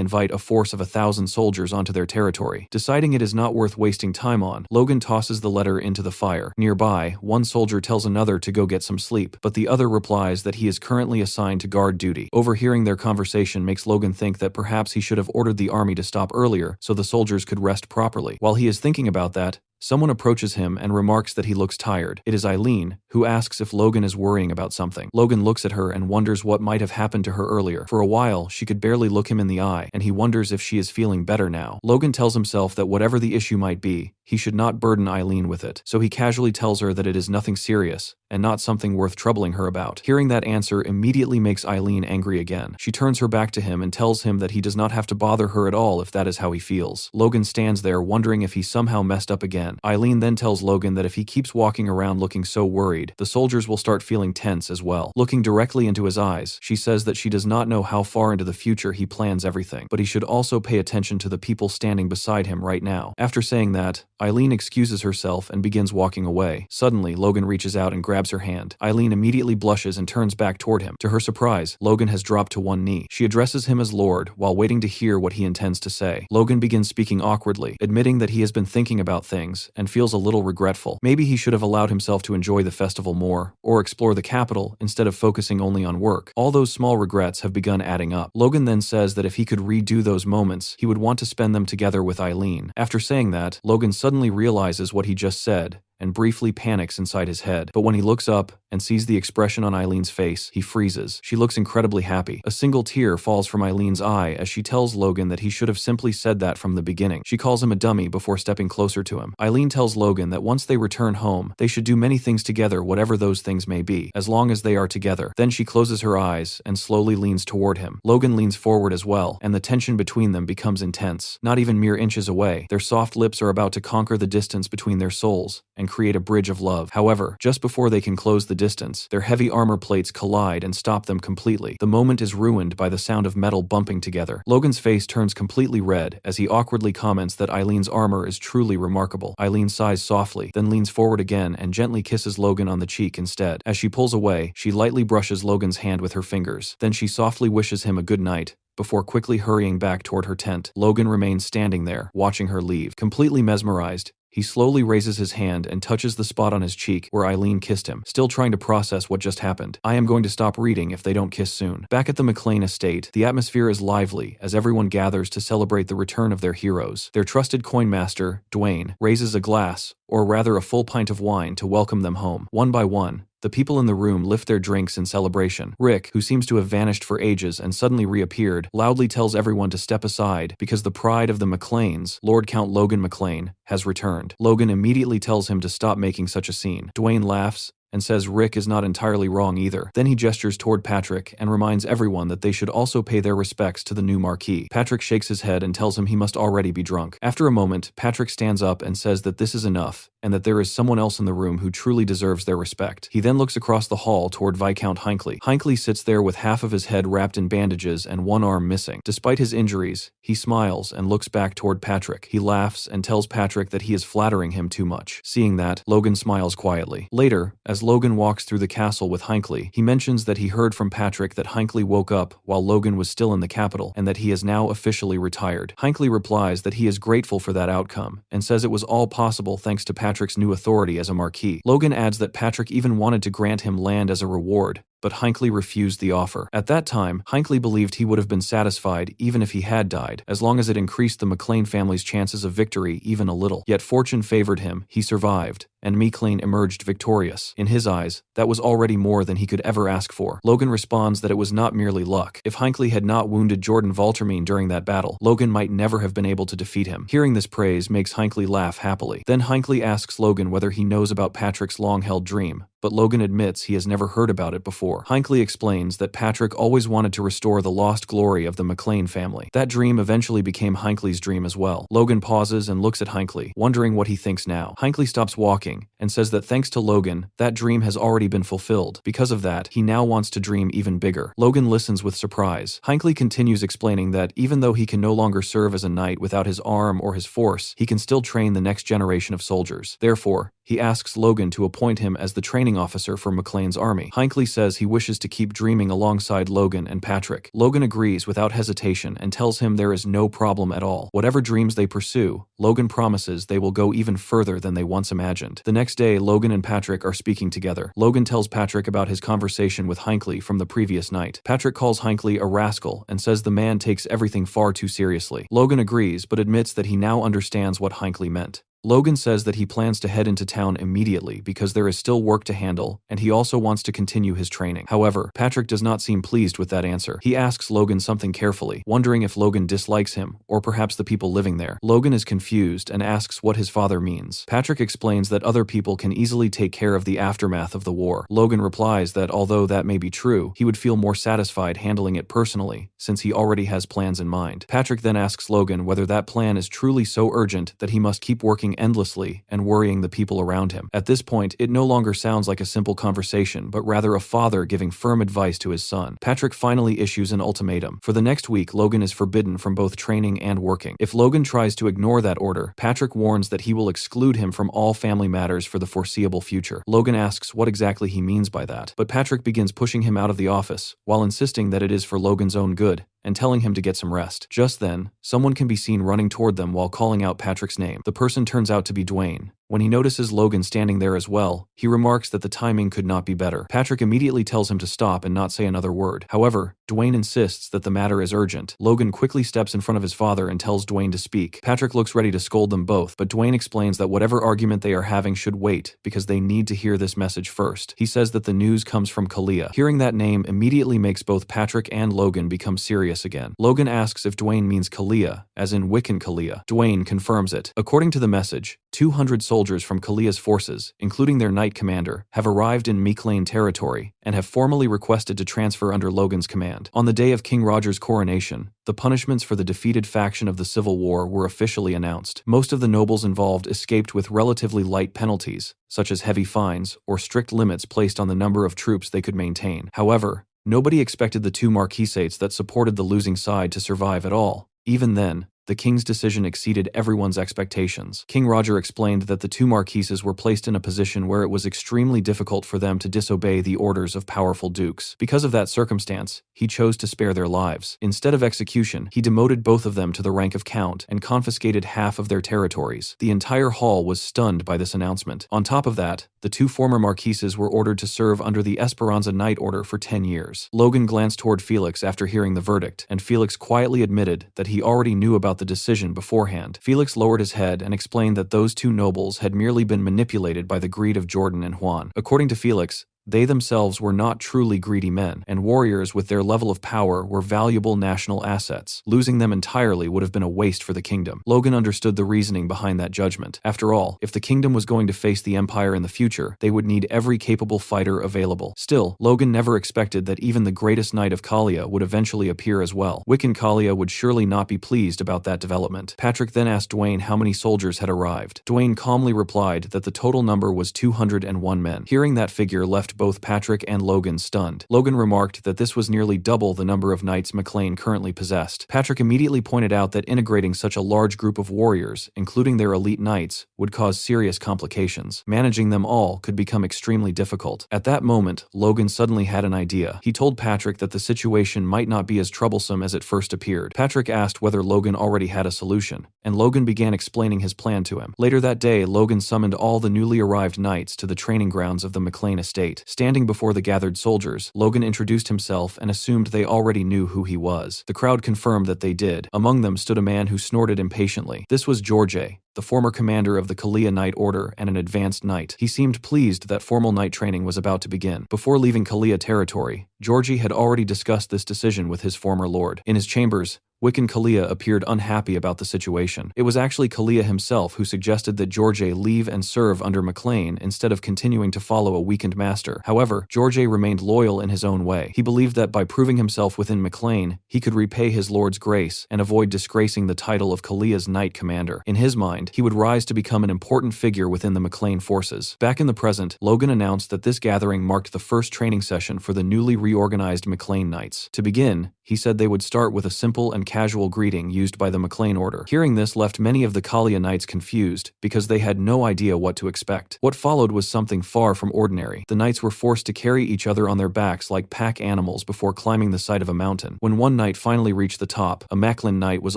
invite a force of 1,000 soldiers onto their territory? Deciding it is not worth wasting time on, Logan tosses the letter into the fire. Nearby, nearby, one soldier tells another to go get some sleep, but the other replies that he is currently assigned to guard duty. Overhearing their conversation makes Logan think that perhaps he should have ordered the army to stop earlier so the soldiers could rest properly. While he is thinking about that, someone approaches him and remarks that he looks tired. It is Eileen, who asks if Logan is worrying about something. Logan looks at her and wonders what might have happened to her earlier. For a while, she could barely look him in the eye, and he wonders if she is feeling better now. Logan tells himself that whatever the issue might be, he should not burden Eileen with it, so he casually tells her that it is nothing serious, and not something worth troubling her about. Hearing that answer immediately makes Eileen angry again. She turns her back to him and tells him that he does not have to bother her at all if that is how he feels. Logan stands there wondering if he somehow messed up again. Eileen then tells Logan that if he keeps walking around looking so worried, the soldiers will start feeling tense as well. Looking directly into his eyes, she says that she does not know how far into the future he plans everything, but he should also pay attention to the people standing beside him right now. After saying that, Eileen excuses herself and begins walking away. Suddenly, Logan reaches out and grabs her hand. Eileen immediately blushes and turns back toward him. To her surprise, Logan has dropped to one knee. She addresses him as Lord while waiting to hear what he intends to say. Logan begins speaking awkwardly, admitting that he has been thinking about things and feels a little regretful. Maybe he should have allowed himself to enjoy the festival more, or explore the capital instead of focusing only on work. All those small regrets have begun adding up. Logan then says that if he could redo those moments, he would want to spend them together with Eileen. After saying that, Logan suddenly realizes what he just said and briefly panics inside his head. But when he looks up and sees the expression on Eileen's face, he freezes. She looks incredibly happy. A single tear falls from Eileen's eye as she tells Logan that he should have simply said that from the beginning. She calls him a dummy before stepping closer to him. Eileen tells Logan that once they return home, they should do many things together, whatever those things may be, as long as they are together. Then she closes her eyes and slowly leans toward him. Logan leans forward as well, and the tension between them becomes intense. Not even mere inches away, their soft lips are about to conquer the distance between their souls and create a bridge of love. However, just before they can close the distance, their heavy armor plates collide and stop them completely. The moment is ruined by the sound of metal bumping together. Logan's face turns completely red as he awkwardly comments that Eileen's armor is truly remarkable. Eileen sighs softly, then leans forward again and gently kisses Logan on the cheek instead. As she pulls away, she lightly brushes Logan's hand with her fingers. Then she softly wishes him a good night, before quickly hurrying back toward her tent. Logan remains standing there, watching her leave. Completely mesmerized, he slowly raises his hand and touches the spot on his cheek where Eileen kissed him, still trying to process what just happened. I am going to stop reading if they don't kiss soon. Back at the McLean estate, the atmosphere is lively as everyone gathers to celebrate the return of their heroes. Their trusted coinmaster, Dwayne, raises a glass, or rather a full pint of wine, to welcome them home. One by one, the people in the room lift their drinks in celebration. Rick, who seems to have vanished for ages and suddenly reappeared, loudly tells everyone to step aside because the pride of the McLeans, Lord Count Logan McLean, has returned. Logan immediately tells him to stop making such a scene. Dwayne laughs and says Rick is not entirely wrong either. Then he gestures toward Patrick and reminds everyone that they should also pay their respects to the new Marquis. Patrick shakes his head and tells him he must already be drunk. After a moment, Patrick stands up and says that this is enough, and that there is someone else in the room who truly deserves their respect. He then looks across the hall toward Viscount Hinckley. Hinckley sits there with half of his head wrapped in bandages and one arm missing. Despite his injuries, he smiles and looks back toward Patrick. He laughs and tells Patrick that he is flattering him too much. Seeing that, Logan smiles quietly. Later, as Logan walks through the castle with Hinckley, he mentions that he heard from Patrick that Hinckley woke up while Logan was still in the capital and that he is now officially retired. Hinckley replies that he is grateful for that outcome and says it was all possible thanks to Patrick's new authority as a Marquis. Logan adds that Patrick even wanted to grant him land as a reward, but Hinckley refused the offer. At that time, Hinckley believed he would have been satisfied even if he had died, as long as it increased the McLean family's chances of victory even a little. Yet fortune favored him, he survived, and McLean emerged victorious. In his eyes, that was already more than he could ever ask for. Logan responds that it was not merely luck. If Hinckley had not wounded Jordan Valtermean during that battle, Logan might never have been able to defeat him. Hearing this praise makes Hinckley laugh happily. Then Hinckley asks Logan whether he knows about Patrick's long-held dream, but Logan admits he has never heard about it before. Hinckley explains that Patrick always wanted to restore the lost glory of the McLean family. That dream eventually became Hinckley's dream as well. Logan pauses and looks at Hinckley, wondering what he thinks now. Hinckley stops walking and says that thanks to Logan, that dream has already been fulfilled. Because of that, he now wants to dream even bigger. Logan listens with surprise. Hinckley continues explaining that even though he can no longer serve as a knight without his arm or his force, he can still train the next generation of soldiers. Therefore, He asks Logan to appoint him as the training officer for McLean's army. Hinckley says he wishes to keep dreaming alongside Logan and Patrick. Logan agrees without hesitation and tells him there is no problem at all. Whatever dreams they pursue, Logan promises they will go even further than they once imagined. The next day, Logan and Patrick are speaking together. Logan tells Patrick about his conversation with Hinckley from the previous night. Patrick calls Hinckley a rascal and says the man takes everything far too seriously. Logan agrees but admits that he now understands what Hinckley meant. Logan says that he plans to head into town immediately because there is still work to handle and he also wants to continue his training. However, Patrick does not seem pleased with that answer. He asks Logan something carefully, wondering if Logan dislikes him or perhaps the people living there. Logan is confused and asks what his father means. Patrick explains that other people can easily take care of the aftermath of the war. Logan replies that although that may be true, he would feel more satisfied handling it personally since he already has plans in mind. Patrick then asks Logan whether that plan is truly so urgent that he must keep working endlessly and worrying the people around him. At this point, it no longer sounds like a simple conversation, but rather a father giving firm advice to his son. Patrick finally issues an ultimatum. For the next week, Logan is forbidden from both training and working. If Logan tries to ignore that order, Patrick warns that he will exclude him from all family matters for the foreseeable future. Logan asks what exactly he means by that, but Patrick begins pushing him out of the office, while insisting that it is for Logan's own good, and telling him to get some rest. Just then, someone can be seen running toward them while calling out Patrick's name. The person turns out to be Dwayne. When he notices Logan standing there as well, he remarks that the timing could not be better. Patrick immediately tells him to stop and not say another word. However, Dwayne insists that the matter is urgent. Logan quickly steps in front of his father and tells Dwayne to speak. Patrick looks ready to scold them both, but Dwayne explains that whatever argument they are having should wait because they need to hear this message first. He says that the news comes from Kalia. Hearing that name immediately makes both Patrick and Logan become serious again. Logan asks if Dwayne means Kalia, as in Wiccan Kalia. Dwayne confirms it. According to the message, 200 soldiers from Kalia's forces, including their knight commander, have arrived in McLean territory and have formally requested to transfer under Logan's command. On the day of King Roger's coronation, the punishments for the defeated faction of the Civil War were officially announced. Most of the nobles involved escaped with relatively light penalties, such as heavy fines or strict limits placed on the number of troops they could maintain. However, nobody expected the two marquisates that supported the losing side to survive at all. Even then, the king's decision exceeded everyone's expectations. King Roger explained that the two marquises were placed in a position where it was extremely difficult for them to disobey the orders of powerful dukes. Because of that circumstance, he chose to spare their lives. Instead of execution, he demoted both of them to the rank of count and confiscated half of their territories. The entire hall was stunned by this announcement. On top of that, the two former marquises were ordered to serve under the Esperanza Knight Order for 10 years. Logan glanced toward Felix after hearing the verdict, and Felix quietly admitted that he already knew about the decision beforehand. Felix lowered his head and explained that those two nobles had merely been manipulated by the greed of Jordan and Juan. According to Felix, they themselves were not truly greedy men, and warriors with their level of power were valuable national assets. Losing them entirely would have been a waste for the kingdom. Logan understood the reasoning behind that judgment. After all, if the kingdom was going to face the Empire in the future, they would need every capable fighter available. Still, Logan never expected that even the greatest knight of Kalia would eventually appear as well. Wiccan Kalia would surely not be pleased about that development. Patrick then asked Dwayne how many soldiers had arrived. Dwayne calmly replied that the total number was 201 men. Hearing that figure left both Patrick and Logan stunned. Logan remarked that this was nearly double the number of knights McLean currently possessed. Patrick immediately pointed out that integrating such a large group of warriors, including their elite knights, would cause serious complications. Managing them all could become extremely difficult. At that moment, Logan suddenly had an idea. He told Patrick that the situation might not be as troublesome as it first appeared. Patrick asked whether Logan already had a solution, and Logan began explaining his plan to him. Later that day, Logan summoned all the newly arrived knights to the training grounds of the McLean estate. Standing before the gathered soldiers, Logan introduced himself and assumed they already knew who he was. The crowd confirmed that they did. Among them stood a man who snorted impatiently. This was George, the former commander of the Kalia Knight Order and an advanced knight. He seemed pleased that formal knight training was about to begin. Before leaving Kalia territory, Georgie had already discussed this decision with his former lord. In his chambers, Wiccan Kalia appeared unhappy about the situation. It was actually Kalia himself who suggested that George leave and serve under McLean instead of continuing to follow a weakened master. However, George remained loyal in his own way. He believed that by proving himself within McLean, he could repay his lord's grace and avoid disgracing the title of Kalia's knight commander. In his mind, he would rise to become an important figure within the McLean forces. Back in the present, Logan announced that this gathering marked the first training session for the newly reorganized McLean Knights. To begin, he said they would start with a simple and casual greeting used by the McLean Order. Hearing this left many of the Kalia Knights confused because they had no idea what to expect. What followed was something far from ordinary. The knights were forced to carry each other on their backs like pack animals before climbing the side of a mountain. When one knight finally reached the top, a Macklin Knight was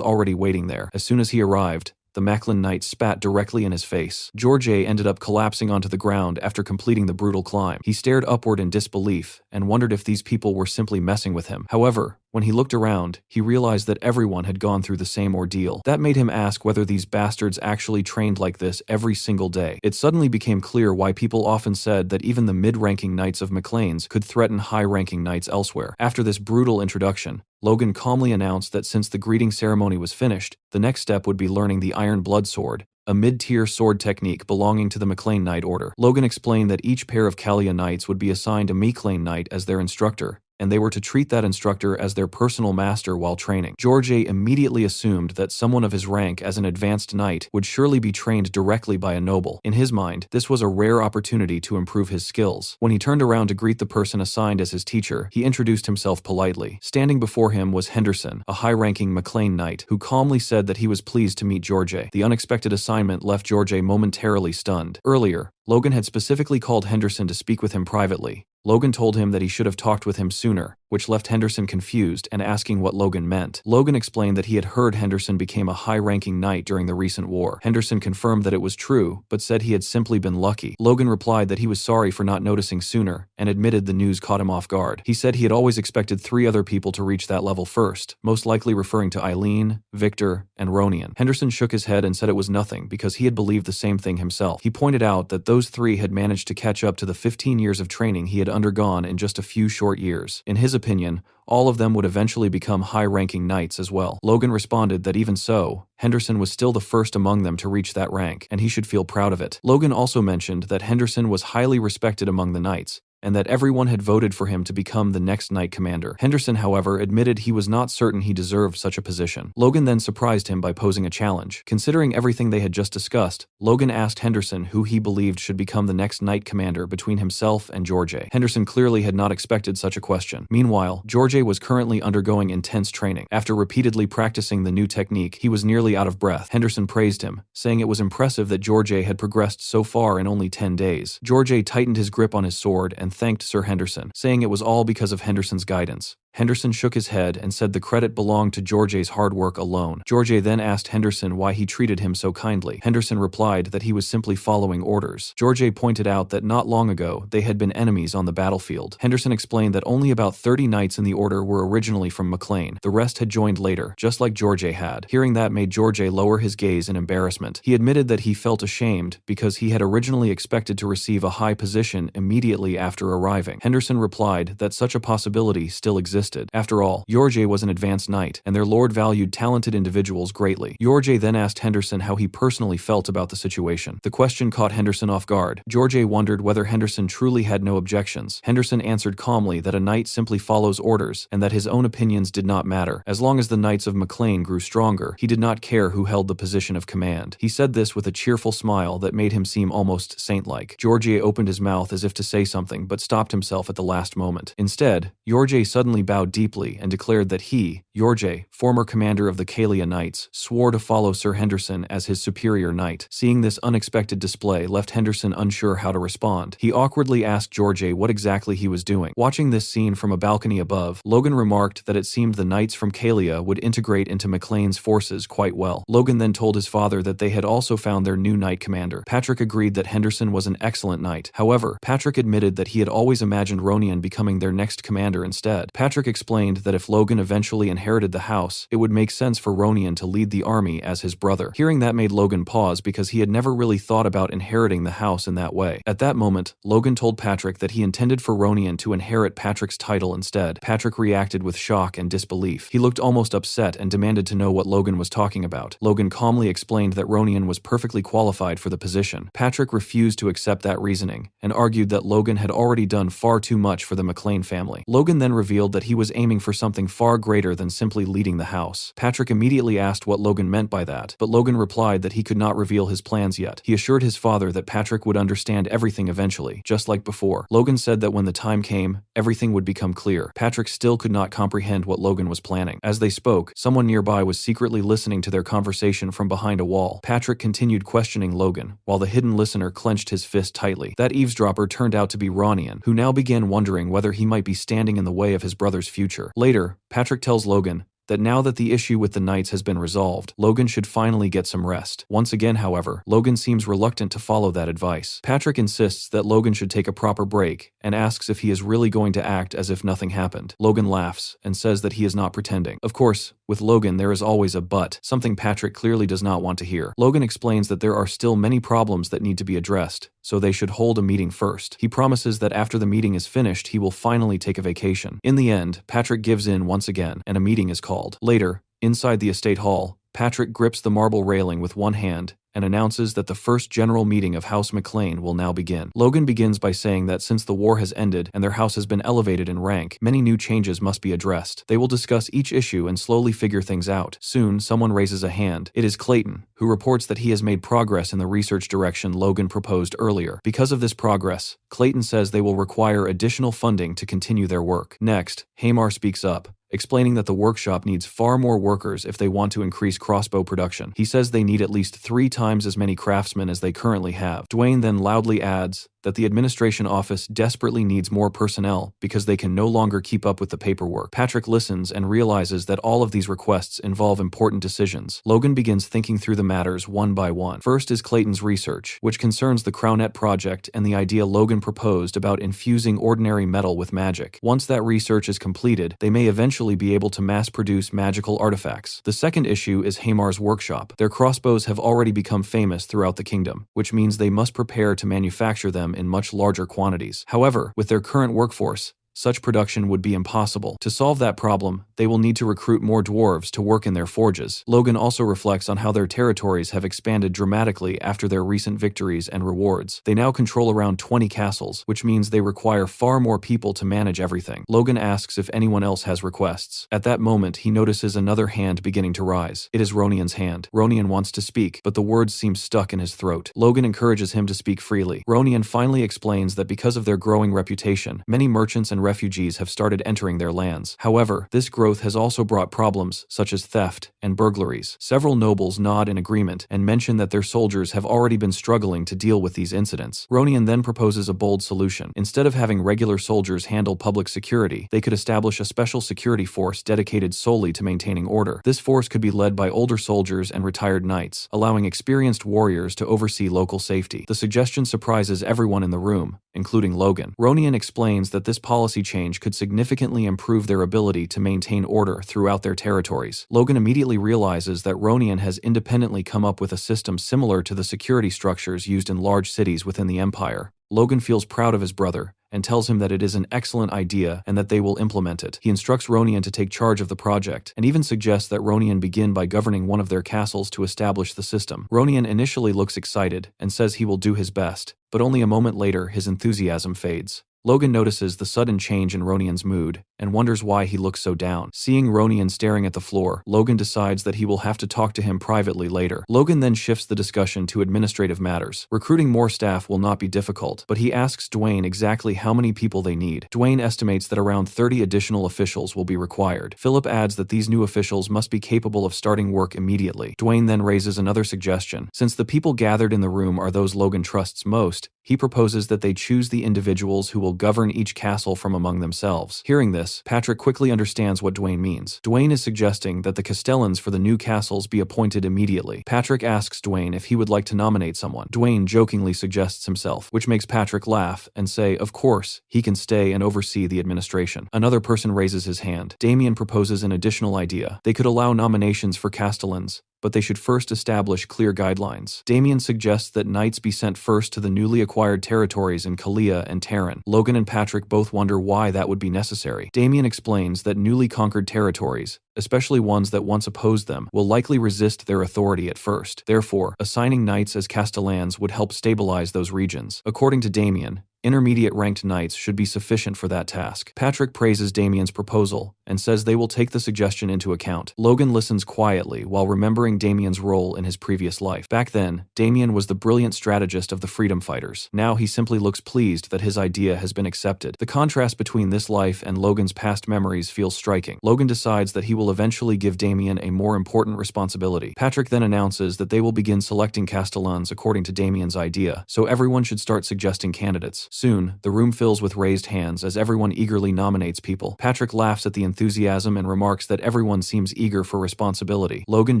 already waiting there. As soon as he arrived, the Macklin Knight spat directly in his face. George ended up collapsing onto the ground after completing the brutal climb. He stared upward in disbelief and wondered if these people were simply messing with him. However, when he looked around, he realized that everyone had gone through the same ordeal. That made him ask whether these bastards actually trained like this every single day. It suddenly became clear why people often said that even the mid-ranking knights of McLean's could threaten high-ranking knights elsewhere. After this brutal introduction, Logan calmly announced that since the greeting ceremony was finished, the next step would be learning the Iron Blood Sword, a mid-tier sword technique belonging to the McLean Knight Order. Logan explained that each pair of Kalia Knights would be assigned a McLean Knight as their instructor, and they were to treat that instructor as their personal master while training. George immediately assumed that someone of his rank as an advanced knight would surely be trained directly by a noble. In his mind, this was a rare opportunity to improve his skills. When he turned around to greet the person assigned as his teacher, he introduced himself politely. Standing before him was Henderson, a high-ranking McLean knight, who calmly said that he was pleased to meet George. The unexpected assignment left George momentarily stunned. Earlier, Logan had specifically called Henderson to speak with him privately. Logan told him that he should have talked with him sooner, which left Henderson confused and asking what Logan meant. Logan explained that he had heard Henderson became a high-ranking knight during the recent war. Henderson confirmed that it was true, but said he had simply been lucky. Logan replied that he was sorry for not noticing sooner, and admitted the news caught him off guard. He said he had always expected 3 other people to reach that level first, most likely referring to Eileen, Victor, and Ronian. Henderson shook his head and said it was nothing because he had believed the same thing himself. He pointed out that those 3 had managed to catch up to the 15 years of training he had undergone in just a few short years. In his opinion, all of them would eventually become high-ranking knights as well. Logan responded that even so, Henderson was still the first among them to reach that rank, and he should feel proud of it. Logan also mentioned that Henderson was highly respected among the knights, and that everyone had voted for him to become the next knight commander. Henderson, however, admitted he was not certain he deserved such a position. Logan then surprised him by posing a challenge. Considering everything they had just discussed, Logan asked Henderson who he believed should become the next knight commander between himself and George. Henderson clearly had not expected such a question. Meanwhile, George was currently undergoing intense training. After repeatedly practicing the new technique, he was nearly out of breath. Henderson praised him, saying it was impressive that George had progressed so far in only 10 days. George tightened his grip on his sword and thanked Sir Henderson, saying it was all because of Henderson's guidance. Henderson shook his head and said the credit belonged to George's hard work alone. George then asked Henderson why he treated him so kindly. Henderson replied that he was simply following orders. George pointed out that not long ago they had been enemies on the battlefield. Henderson explained that only about 30 knights in the order were originally from McLean. The rest had joined later, just like George had. Hearing that made George lower his gaze in embarrassment. He admitted that he felt ashamed because he had originally expected to receive a high position immediately after arriving. Henderson replied that such a possibility still existed. After all, George was an advanced knight, and their lord valued talented individuals greatly. George then asked Henderson how he personally felt about the situation. The question caught Henderson off guard. George wondered whether Henderson truly had no objections. Henderson answered calmly that a knight simply follows orders, and that his own opinions did not matter. As long as the knights of McLean grew stronger, he did not care who held the position of command. He said this with a cheerful smile that made him seem almost saint-like. George opened his mouth as if to say something, but stopped himself at the last moment. Instead, George suddenly bowed deeply and declared that he, George, former commander of the Kalia Knights, swore to follow Sir Henderson as his superior knight. Seeing this unexpected display left Henderson unsure how to respond. He awkwardly asked George what exactly he was doing. Watching this scene from a balcony above, Logan remarked that it seemed the knights from Kalia would integrate into McLean's forces quite well. Logan then told his father that they had also found their new knight commander. Patrick agreed that Henderson was an excellent knight. However, Patrick admitted that he had always imagined Ronian becoming their next commander instead. Patrick explained that if Logan eventually inherited the house, it would make sense for Ronian to lead the army as his brother. Hearing that made Logan pause because he had never really thought about inheriting the house in that way. At that moment, Logan told Patrick that he intended for Ronian to inherit Patrick's title instead. Patrick reacted with shock and disbelief. He looked almost upset and demanded to know what Logan was talking about. Logan calmly explained that Ronian was perfectly qualified for the position. Patrick refused to accept that reasoning and argued that Logan had already done far too much for the McLean family. Logan then revealed that he was aiming for something far greater than simply leading the house. Patrick immediately asked what Logan meant by that, but Logan replied that he could not reveal his plans yet. He assured his father that Patrick would understand everything eventually, just like before. Logan said that when the time came, everything would become clear. Patrick still could not comprehend what Logan was planning. As they spoke, someone nearby was secretly listening to their conversation from behind a wall. Patrick continued questioning Logan, while the hidden listener clenched his fist tightly. That eavesdropper turned out to be Ronian, who now began wondering whether he might be standing in the way of his brother's future. Later, Patrick tells Logan that now that the issue with the Knights has been resolved, Logan should finally get some rest. Once again, however, Logan seems reluctant to follow that advice. Patrick insists that Logan should take a proper break and asks if he is really going to act as if nothing happened. Logan laughs and says that he is not pretending. Of course, with Logan there is always a but, something Patrick clearly does not want to hear. Logan explains that there are still many problems that need to be addressed, so they should hold a meeting first. He promises that after the meeting is finished, he will finally take a vacation. In the end, Patrick gives in once again, and a meeting is called. Later, inside the estate hall, Patrick grips the marble railing with one hand and announces that the first general meeting of House McLean will now begin. Logan begins by saying that since the war has ended and their house has been elevated in rank, many new changes must be addressed. They will discuss each issue and slowly figure things out. Soon, someone raises a hand. It is Clayton, who reports that he has made progress in the research direction Logan proposed earlier. Because of this progress, Clayton says they will require additional funding to continue their work. Next, Hamar speaks up, explaining that the workshop needs far more workers if they want to increase crossbow production. He says they need at least 3 times as many craftsmen as they currently have. Dwayne then loudly adds that the administration office desperately needs more personnel because they can no longer keep up with the paperwork. Patrick listens and realizes that all of these requests involve important decisions. Logan begins thinking through the matters one by one. First is Clayton's research, which concerns the Crownet project and the idea Logan proposed about infusing ordinary metal with magic. Once that research is completed, they may eventually be able to mass-produce magical artifacts. The second issue is Hamar's workshop. Their crossbows have already become famous throughout the kingdom, which means they must prepare to manufacture them in much larger quantities. However, with their current workforce, such production would be impossible. To solve that problem, they will need to recruit more dwarves to work in their forges. Logan also reflects on how their territories have expanded dramatically after their recent victories and rewards. They now control around 20 castles, which means they require far more people to manage everything. Logan asks if anyone else has requests. At that moment, he notices another hand beginning to rise. It is Ronian's hand. Ronian wants to speak, but the words seem stuck in his throat. Logan encourages him to speak freely. Ronian finally explains that because of their growing reputation, many merchants and refugees have started entering their lands. However, this growth has also brought problems such as theft and burglaries. Several nobles nod in agreement and mention that their soldiers have already been struggling to deal with these incidents. Ronian then proposes a bold solution. Instead of having regular soldiers handle public security, they could establish a special security force dedicated solely to maintaining order. This force could be led by older soldiers and retired knights, allowing experienced warriors to oversee local safety. The suggestion surprises everyone in the room, including Logan. Ronian explains that this policy change could significantly improve their ability to maintain order throughout their territories. Logan immediately realizes that Ronian has independently come up with a system similar to the security structures used in large cities within the Empire. Logan feels proud of his brother and tells him that it is an excellent idea and that they will implement it. He instructs Ronian to take charge of the project, and even suggests that Ronian begin by governing one of their castles to establish the system. Ronian initially looks excited and says he will do his best, but only a moment later his enthusiasm fades. Logan notices the sudden change in Ronian's mood and wonders why he looks so down. Seeing Ronian staring at the floor, Logan decides that he will have to talk to him privately later. Logan then shifts the discussion to administrative matters. Recruiting more staff will not be difficult, but he asks Dwayne exactly how many people they need. Dwayne estimates that around 30 additional officials will be required. Philip adds that these new officials must be capable of starting work immediately. Dwayne then raises another suggestion. Since the people gathered in the room are those Logan trusts most, he proposes that they choose the individuals who will govern each castle from among themselves. Hearing this, Patrick quickly understands what Dwayne means. Dwayne is suggesting that the castellans for the new castles be appointed immediately. Patrick asks Dwayne if he would like to nominate someone. Dwayne jokingly suggests himself, which makes Patrick laugh and say, of course, he can stay and oversee the administration. Another person raises his hand. Damien proposes an additional idea. They could allow nominations for castellans, but they should first establish clear guidelines. Damien suggests that knights be sent first to the newly acquired territories in Kalia and Terran. Logan and Patrick both wonder why that would be necessary. Damien explains that newly conquered territories, especially ones that once opposed them, will likely resist their authority at first. Therefore, assigning knights as castellans would help stabilize those regions. According to Damien, intermediate ranked knights should be sufficient for that task. Patrick praises Damien's proposal and says they will take the suggestion into account. Logan listens quietly while remembering Damien's role in his previous life. Back then, Damien was the brilliant strategist of the freedom fighters. Now he simply looks pleased that his idea has been accepted. The contrast between this life and Logan's past memories feels striking. Logan decides that he will eventually give Damien a more important responsibility. Patrick then announces that they will begin selecting Castellans according to Damien's idea, so everyone should start suggesting candidates. Soon, the room fills with raised hands as everyone eagerly nominates people. Patrick laughs at the enthusiasm and remarks that everyone seems eager for responsibility. Logan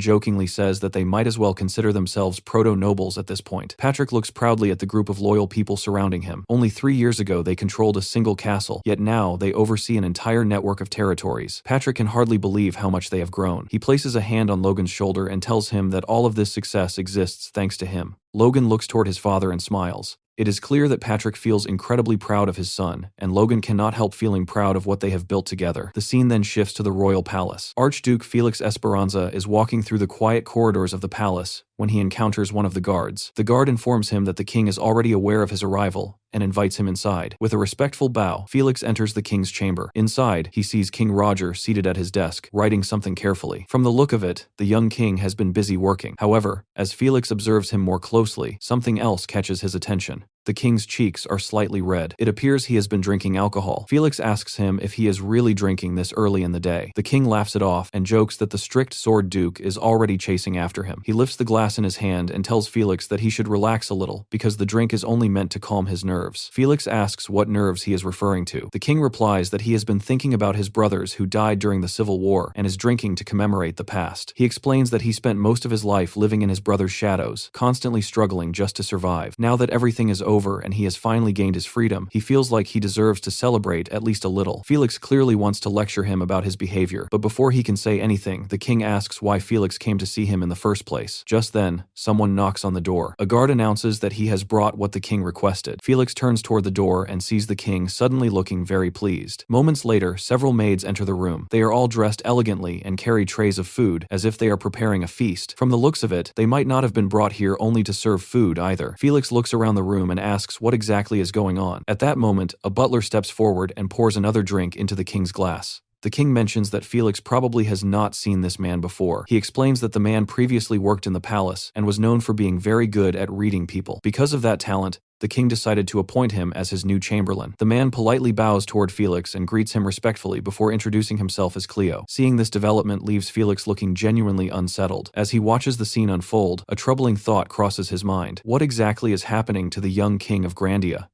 jokingly says that they might as well consider themselves proto-nobles at this point. Patrick looks proudly at the group of loyal people surrounding him. Only 3 years ago they controlled a single castle, yet now they oversee an entire network of territories. Patrick can hardly believe how much they have grown. He places a hand on Logan's shoulder and tells him that all of this success exists thanks to him. Logan looks toward his father and smiles. It is clear that Patrick feels incredibly proud of his son, and Logan cannot help feeling proud of what they have built together. The scene then shifts to the royal palace. Archduke Felix Esperanza is walking through the quiet corridors of the palace when he encounters one of the guards. The guard informs him that the king is already aware of his arrival and invites him inside. With a respectful bow, Felix enters the king's chamber. Inside, he sees King Roger seated at his desk, writing something carefully. From the look of it, the young king has been busy working. However, as Felix observes him more closely, something else catches his attention. The king's cheeks are slightly red. It appears he has been drinking alcohol. Felix asks him if he is really drinking this early in the day. The king laughs it off and jokes that the strict sword duke is already chasing after him. He lifts the glass in his hand and tells Felix that he should relax a little because the drink is only meant to calm his nerves. Felix asks what nerves he is referring to. The king replies that he has been thinking about his brothers who died during the Civil War and is drinking to commemorate the past. He explains that he spent most of his life living in his brother's shadows, constantly struggling just to survive. Now that everything is over and he has finally gained his freedom, he feels like he deserves to celebrate at least a little. Felix clearly wants to lecture him about his behavior, but before he can say anything, the king asks why Felix came to see him in the first place. Just then, someone knocks on the door. A guard announces that he has brought what the king requested. Felix turns toward the door and sees the king suddenly looking very pleased. Moments later, several maids enter the room. They are all dressed elegantly and carry trays of food, as if they are preparing a feast. From the looks of it, they might not have been brought here only to serve food either. Felix looks around the room and asks what exactly is going on. At that moment, a butler steps forward and pours another drink into the king's glass. The king mentions that Felix probably has not seen this man before. He explains that the man previously worked in the palace and was known for being very good at reading people. Because of that talent, the king decided to appoint him as his new chamberlain. The man politely bows toward Felix and greets him respectfully before introducing himself as Cleo. Seeing this development leaves Felix looking genuinely unsettled. As he watches the scene unfold, a troubling thought crosses his mind. What exactly is happening to the young king of Grandia?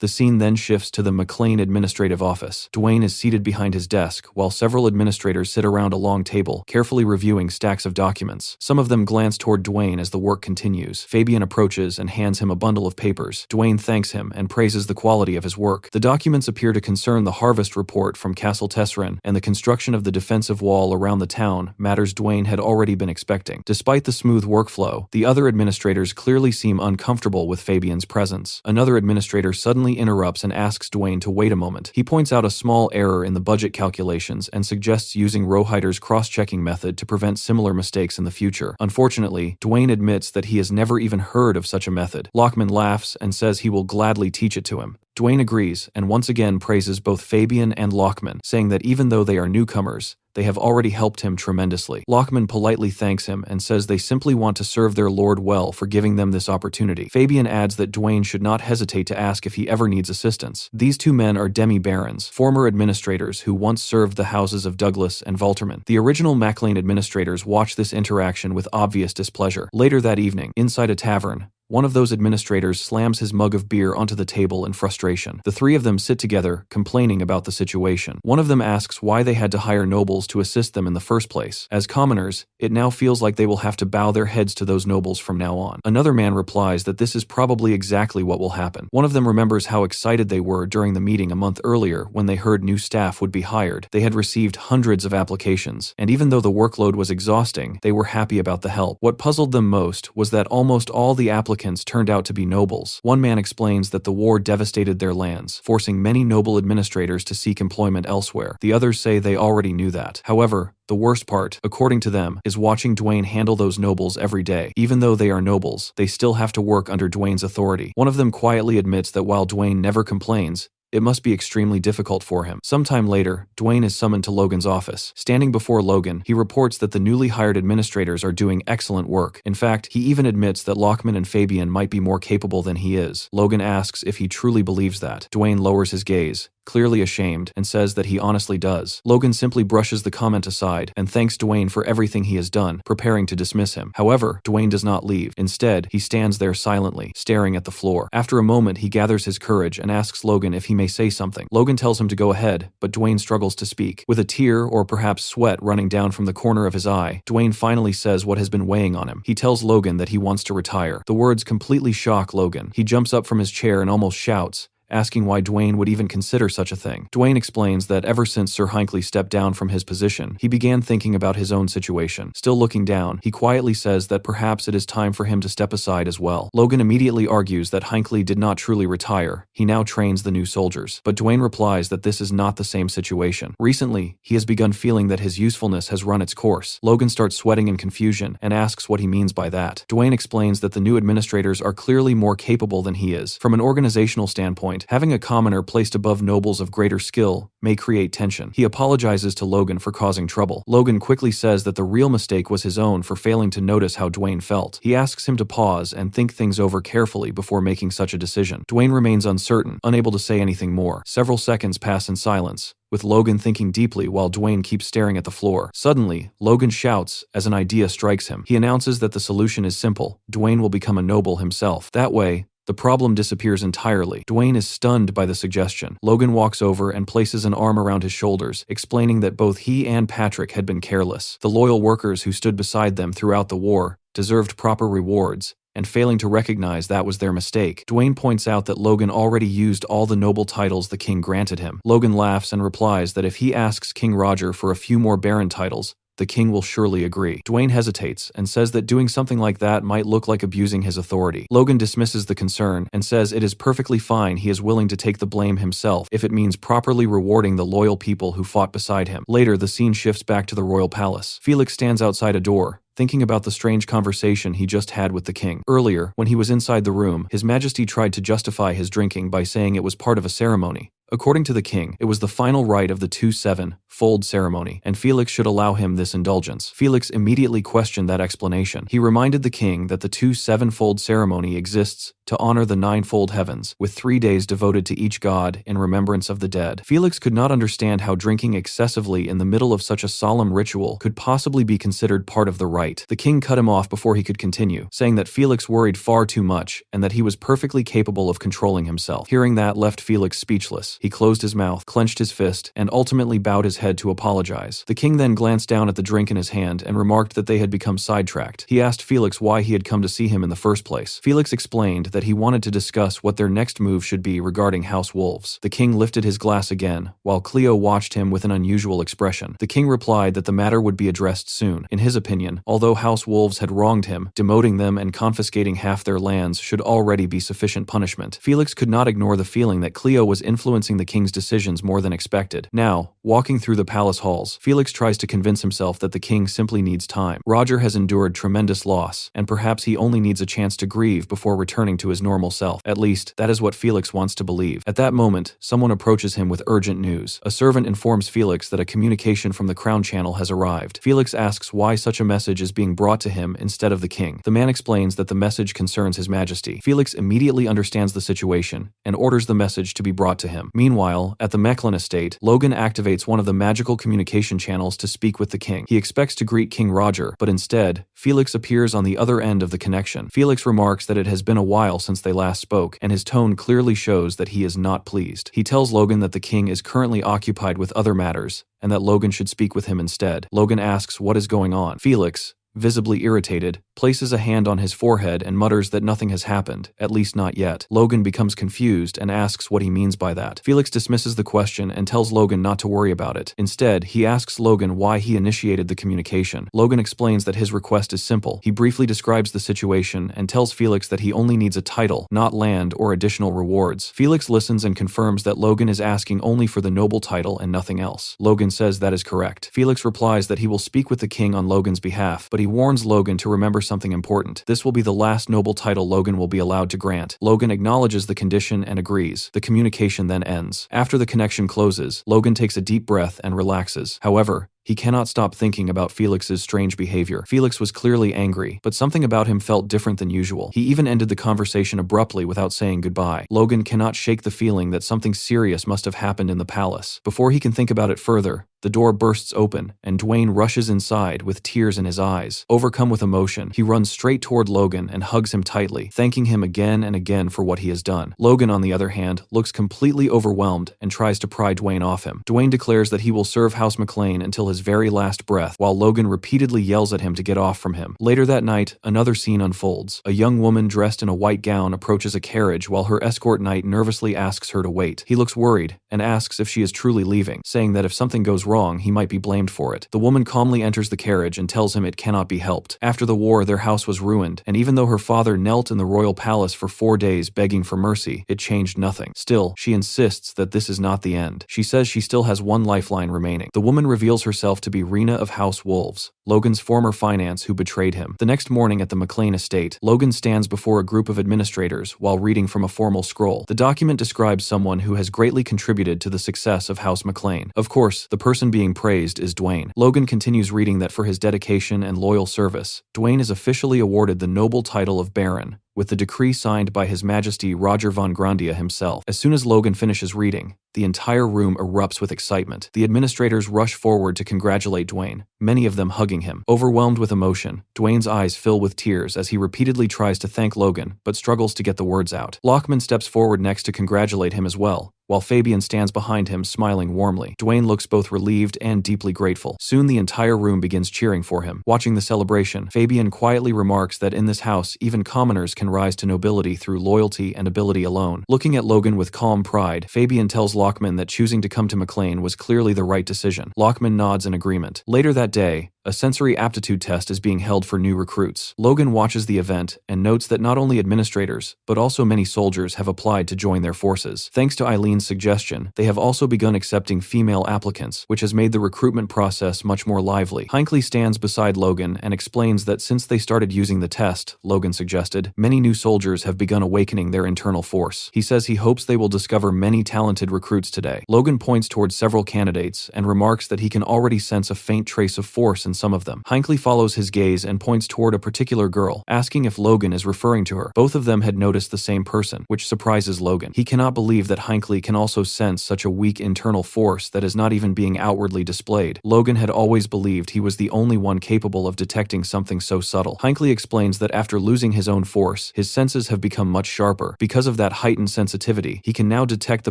The scene then shifts to the McLean administrative office. Dwayne is seated behind his desk, while several administrators sit around a long table, carefully reviewing stacks of documents. Some of them glance toward Dwayne as the work continues. Fabian approaches and hands him a bundle of papers. Dwayne thanks him and praises the quality of his work. The documents appear to concern the harvest report from Castle Tesserin and the construction of the defensive wall around the town, matters Dwayne had already been expecting. Despite the smooth workflow, the other administrators clearly seem uncomfortable with Fabian's presence. Another administrator suddenly interrupts and asks Dwayne to wait a moment. He points out a small error in the budget calculations and suggests using Rohiter's cross-checking method to prevent similar mistakes in the future. Unfortunately, Dwayne admits that he has never even heard of such a method. Lockman laughs and says he will gladly teach it to him. Dwayne agrees and once again praises both Fabian and Lockman, saying that even though they are newcomers, they have already helped him tremendously. Lockman politely thanks him and says they simply want to serve their lord well for giving them this opportunity. Fabian adds that Dwayne should not hesitate to ask if he ever needs assistance. These two men are demi-barons, former administrators who once served the houses of Douglas and Valterman. The original MacLean administrators watch this interaction with obvious displeasure. Later that evening, inside a tavern, one of those administrators slams his mug of beer onto the table in frustration. The three of them sit together, complaining about the situation. One of them asks why they had to hire nobles to assist them in the first place. As commoners, it now feels like they will have to bow their heads to those nobles from now on. Another man replies that this is probably exactly what will happen. One of them remembers how excited they were during the meeting a month earlier when they heard new staff would be hired. They had received hundreds of applications, and even though the workload was exhausting, they were happy about the help. What puzzled them most was that almost all the applicants turned out to be nobles. One man explains that the war devastated their lands, forcing many noble administrators to seek employment elsewhere. The others say they already knew that. However, the worst part, according to them, is watching Dwayne handle those nobles every day. Even though they are nobles, they still have to work under Dwayne's authority. One of them quietly admits that while Dwayne never complains, It must be extremely difficult for him. Sometime later, Dwayne is summoned to Logan's office. Standing before Logan, he reports that the newly hired administrators are doing excellent work. In fact, he even admits that Lockman and Fabian might be more capable than he is. Logan asks if he truly believes that. Dwayne lowers his gaze, clearly ashamed, and says that he honestly does. Logan simply brushes the comment aside and thanks Dwayne for everything he has done, preparing to dismiss him. However, Dwayne does not leave. Instead, he stands there silently, staring at the floor. After a moment, he gathers his courage and asks Logan if he may say something. Logan tells him to go ahead, but Dwayne struggles to speak. With a tear or perhaps sweat running down from the corner of his eye, Dwayne finally says what has been weighing on him. He tells Logan that he wants to retire. The words completely shock Logan. He jumps up from his chair and almost shouts, asking why Dwayne would even consider such a thing. Dwayne explains that ever since Sir Hinckley stepped down from his position, he began thinking about his own situation. Still looking down, he quietly says that perhaps it is time for him to step aside as well. Logan immediately argues that Hinckley did not truly retire, he now trains the new soldiers. But Dwayne replies that this is not the same situation. Recently, he has begun feeling that his usefulness has run its course. Logan starts sweating in confusion and asks what he means by that. Dwayne explains that the new administrators are clearly more capable than he is. From an organizational standpoint, having a commoner placed above nobles of greater skill may create tension. He apologizes to Logan for causing trouble. Logan quickly says that the real mistake was his own for failing to notice how Dwayne felt. He asks him to pause and think things over carefully before making such a decision. Dwayne remains uncertain, unable to say anything more. Several seconds pass in silence, with Logan thinking deeply while Dwayne keeps staring at the floor. Suddenly, Logan shouts as an idea strikes him. He announces that the solution is simple. Dwayne will become a noble himself. That way, the problem disappears entirely. Dwayne is stunned by the suggestion. Logan walks over and places an arm around his shoulders, explaining that both he and Patrick had been careless. The loyal workers who stood beside them throughout the war deserved proper rewards, and failing to recognize that was their mistake. Dwayne points out that Logan already used all the noble titles the king granted him. Logan laughs and replies that if he asks King Roger for a few more baron titles, the king will surely agree. Dwayne hesitates and says that doing something like that might look like abusing his authority. Logan dismisses the concern and says it is perfectly fine. He is willing to take the blame himself if it means properly rewarding the loyal people who fought beside him. Later, the scene shifts back to the royal palace. Felix stands outside a door, thinking about the strange conversation he just had with the king. Earlier, when he was inside the room, His Majesty tried to justify his drinking by saying it was part of a ceremony. According to the king, it was the final rite of the 2-7-fold ceremony, and Felix should allow him this indulgence. Felix immediately questioned that explanation. He reminded the king that the 2-7-fold ceremony exists to honor the 9-fold heavens, with 3 days devoted to each god in remembrance of the dead. Felix could not understand how drinking excessively in the middle of such a solemn ritual could possibly be considered part of the rite. The king cut him off before he could continue, saying that Felix worried far too much and that he was perfectly capable of controlling himself. Hearing that left Felix speechless. He closed his mouth, clenched his fist, and ultimately bowed his head to apologize. The king then glanced down at the drink in his hand and remarked that they had become sidetracked. He asked Felix why he had come to see him in the first place. Felix explained that he wanted to discuss what their next move should be regarding House Wolves. The king lifted his glass again, while Cleo watched him with an unusual expression. The king replied that the matter would be addressed soon. In his opinion, although House Wolves had wronged him, demoting them and confiscating half their lands should already be sufficient punishment. Felix could not ignore the feeling that Cleo was influencing the king's decisions more than expected. Now, walking through the palace halls, Felix tries to convince himself that the king simply needs time. Roger has endured tremendous loss, and perhaps he only needs a chance to grieve before returning to his normal self. At least, that is what Felix wants to believe. At that moment, someone approaches him with urgent news. A servant informs Felix that a communication from the Crown Channel has arrived. Felix asks why such a message is being brought to him instead of the king. The man explains that the message concerns His Majesty. Felix immediately understands the situation and orders the message to be brought to him. Meanwhile, at the Mechlin estate, Logan activates one of the magical communication channels to speak with the king. He expects to greet King Roger, but instead, Felix appears on the other end of the connection. Felix remarks that it has been a while since they last spoke, and his tone clearly shows that he is not pleased. He tells Logan that the king is currently occupied with other matters, and that Logan should speak with him instead. Logan asks what is going on. Felix, visibly irritated, places a hand on his forehead and mutters that nothing has happened, at least not yet. Logan becomes confused and asks what he means by that. Felix dismisses the question and tells Logan not to worry about it. Instead, he asks Logan why he initiated the communication. Logan explains that his request is simple. He briefly describes the situation and tells Felix that he only needs a title, not land or additional rewards. Felix listens and confirms that Logan is asking only for the noble title and nothing else. Logan says that is correct. Felix replies that he will speak with the king on Logan's behalf, but he warns Logan to remember something important. This will be the last noble title Logan will be allowed to grant. Logan acknowledges the condition and agrees. The communication then ends. After the connection closes, Logan takes a deep breath and relaxes. However, he cannot stop thinking about Felix's strange behavior. Felix was clearly angry, but something about him felt different than usual. He even ended the conversation abruptly without saying goodbye. Logan cannot shake the feeling that something serious must have happened in the palace. Before he can think about it further, the door bursts open, and Dwayne rushes inside with tears in his eyes. Overcome with emotion, he runs straight toward Logan and hugs him tightly, thanking him again and again for what he has done. Logan, on the other hand, looks completely overwhelmed and tries to pry Dwayne off him. Dwayne declares that he will serve House McClane until his very last breath, while Logan repeatedly yells at him to get off from him. Later that night, another scene unfolds. A young woman dressed in a white gown approaches a carriage while her escort knight nervously asks her to wait. He looks worried and asks if she is truly leaving, saying that if something goes wrong, he might be blamed for it. The woman calmly enters the carriage and tells him it cannot be helped. After the war, their house was ruined, and even though her father knelt in the royal palace for 4 days begging for mercy, it changed nothing. Still, she insists that this is not the end. She says she still has one lifeline remaining. The woman reveals herself to be Rena of House Wolves, Logan's former finance who betrayed him. The next morning at the McClane estate, Logan stands before a group of administrators while reading from a formal scroll. The document describes someone who has greatly contributed to the success of House McClane. Of course, the person being praised is Dwayne. Logan continues reading that for his dedication and loyal service, Dwayne is officially awarded the noble title of Baron, with the decree signed by His Majesty Roger von Grandia himself. As soon as Logan finishes reading, the entire room erupts with excitement. The administrators rush forward to congratulate Dwayne, many of them hugging him. Overwhelmed with emotion, Dwayne's eyes fill with tears as he repeatedly tries to thank Logan, but struggles to get the words out. Lockman steps forward next to congratulate him as well, while Fabian stands behind him smiling warmly. Dwayne looks both relieved and deeply grateful. Soon the entire room begins cheering for him. Watching the celebration, Fabian quietly remarks that in this house, even commoners can rise to nobility through loyalty and ability alone. Looking at Logan with calm pride, Fabian tells Lockman that choosing to come to McClane was clearly the right decision. Lockman nods in agreement. Later that day, a sensory aptitude test is being held for new recruits. Logan watches the event and notes that not only administrators, but also many soldiers have applied to join their forces. Thanks to Eileen's suggestion, they have also begun accepting female applicants, which has made the recruitment process much more lively. Hinckley stands beside Logan and explains that since they started using the test, Logan suggested, many new soldiers have begun awakening their internal force. He says he hopes they will discover many talented recruits today. Logan points towards several candidates and remarks that he can already sense a faint trace of force in some of them. Hinckley follows his gaze and points toward a particular girl, asking if Logan is referring to her. Both of them had noticed the same person, which surprises Logan. He cannot believe that Hinckley can also sense such a weak internal force that is not even being outwardly displayed. Logan had always believed he was the only one capable of detecting something so subtle. Hinckley explains that after losing his own force, his senses have become much sharper. Because of that heightened sensitivity, he can now detect the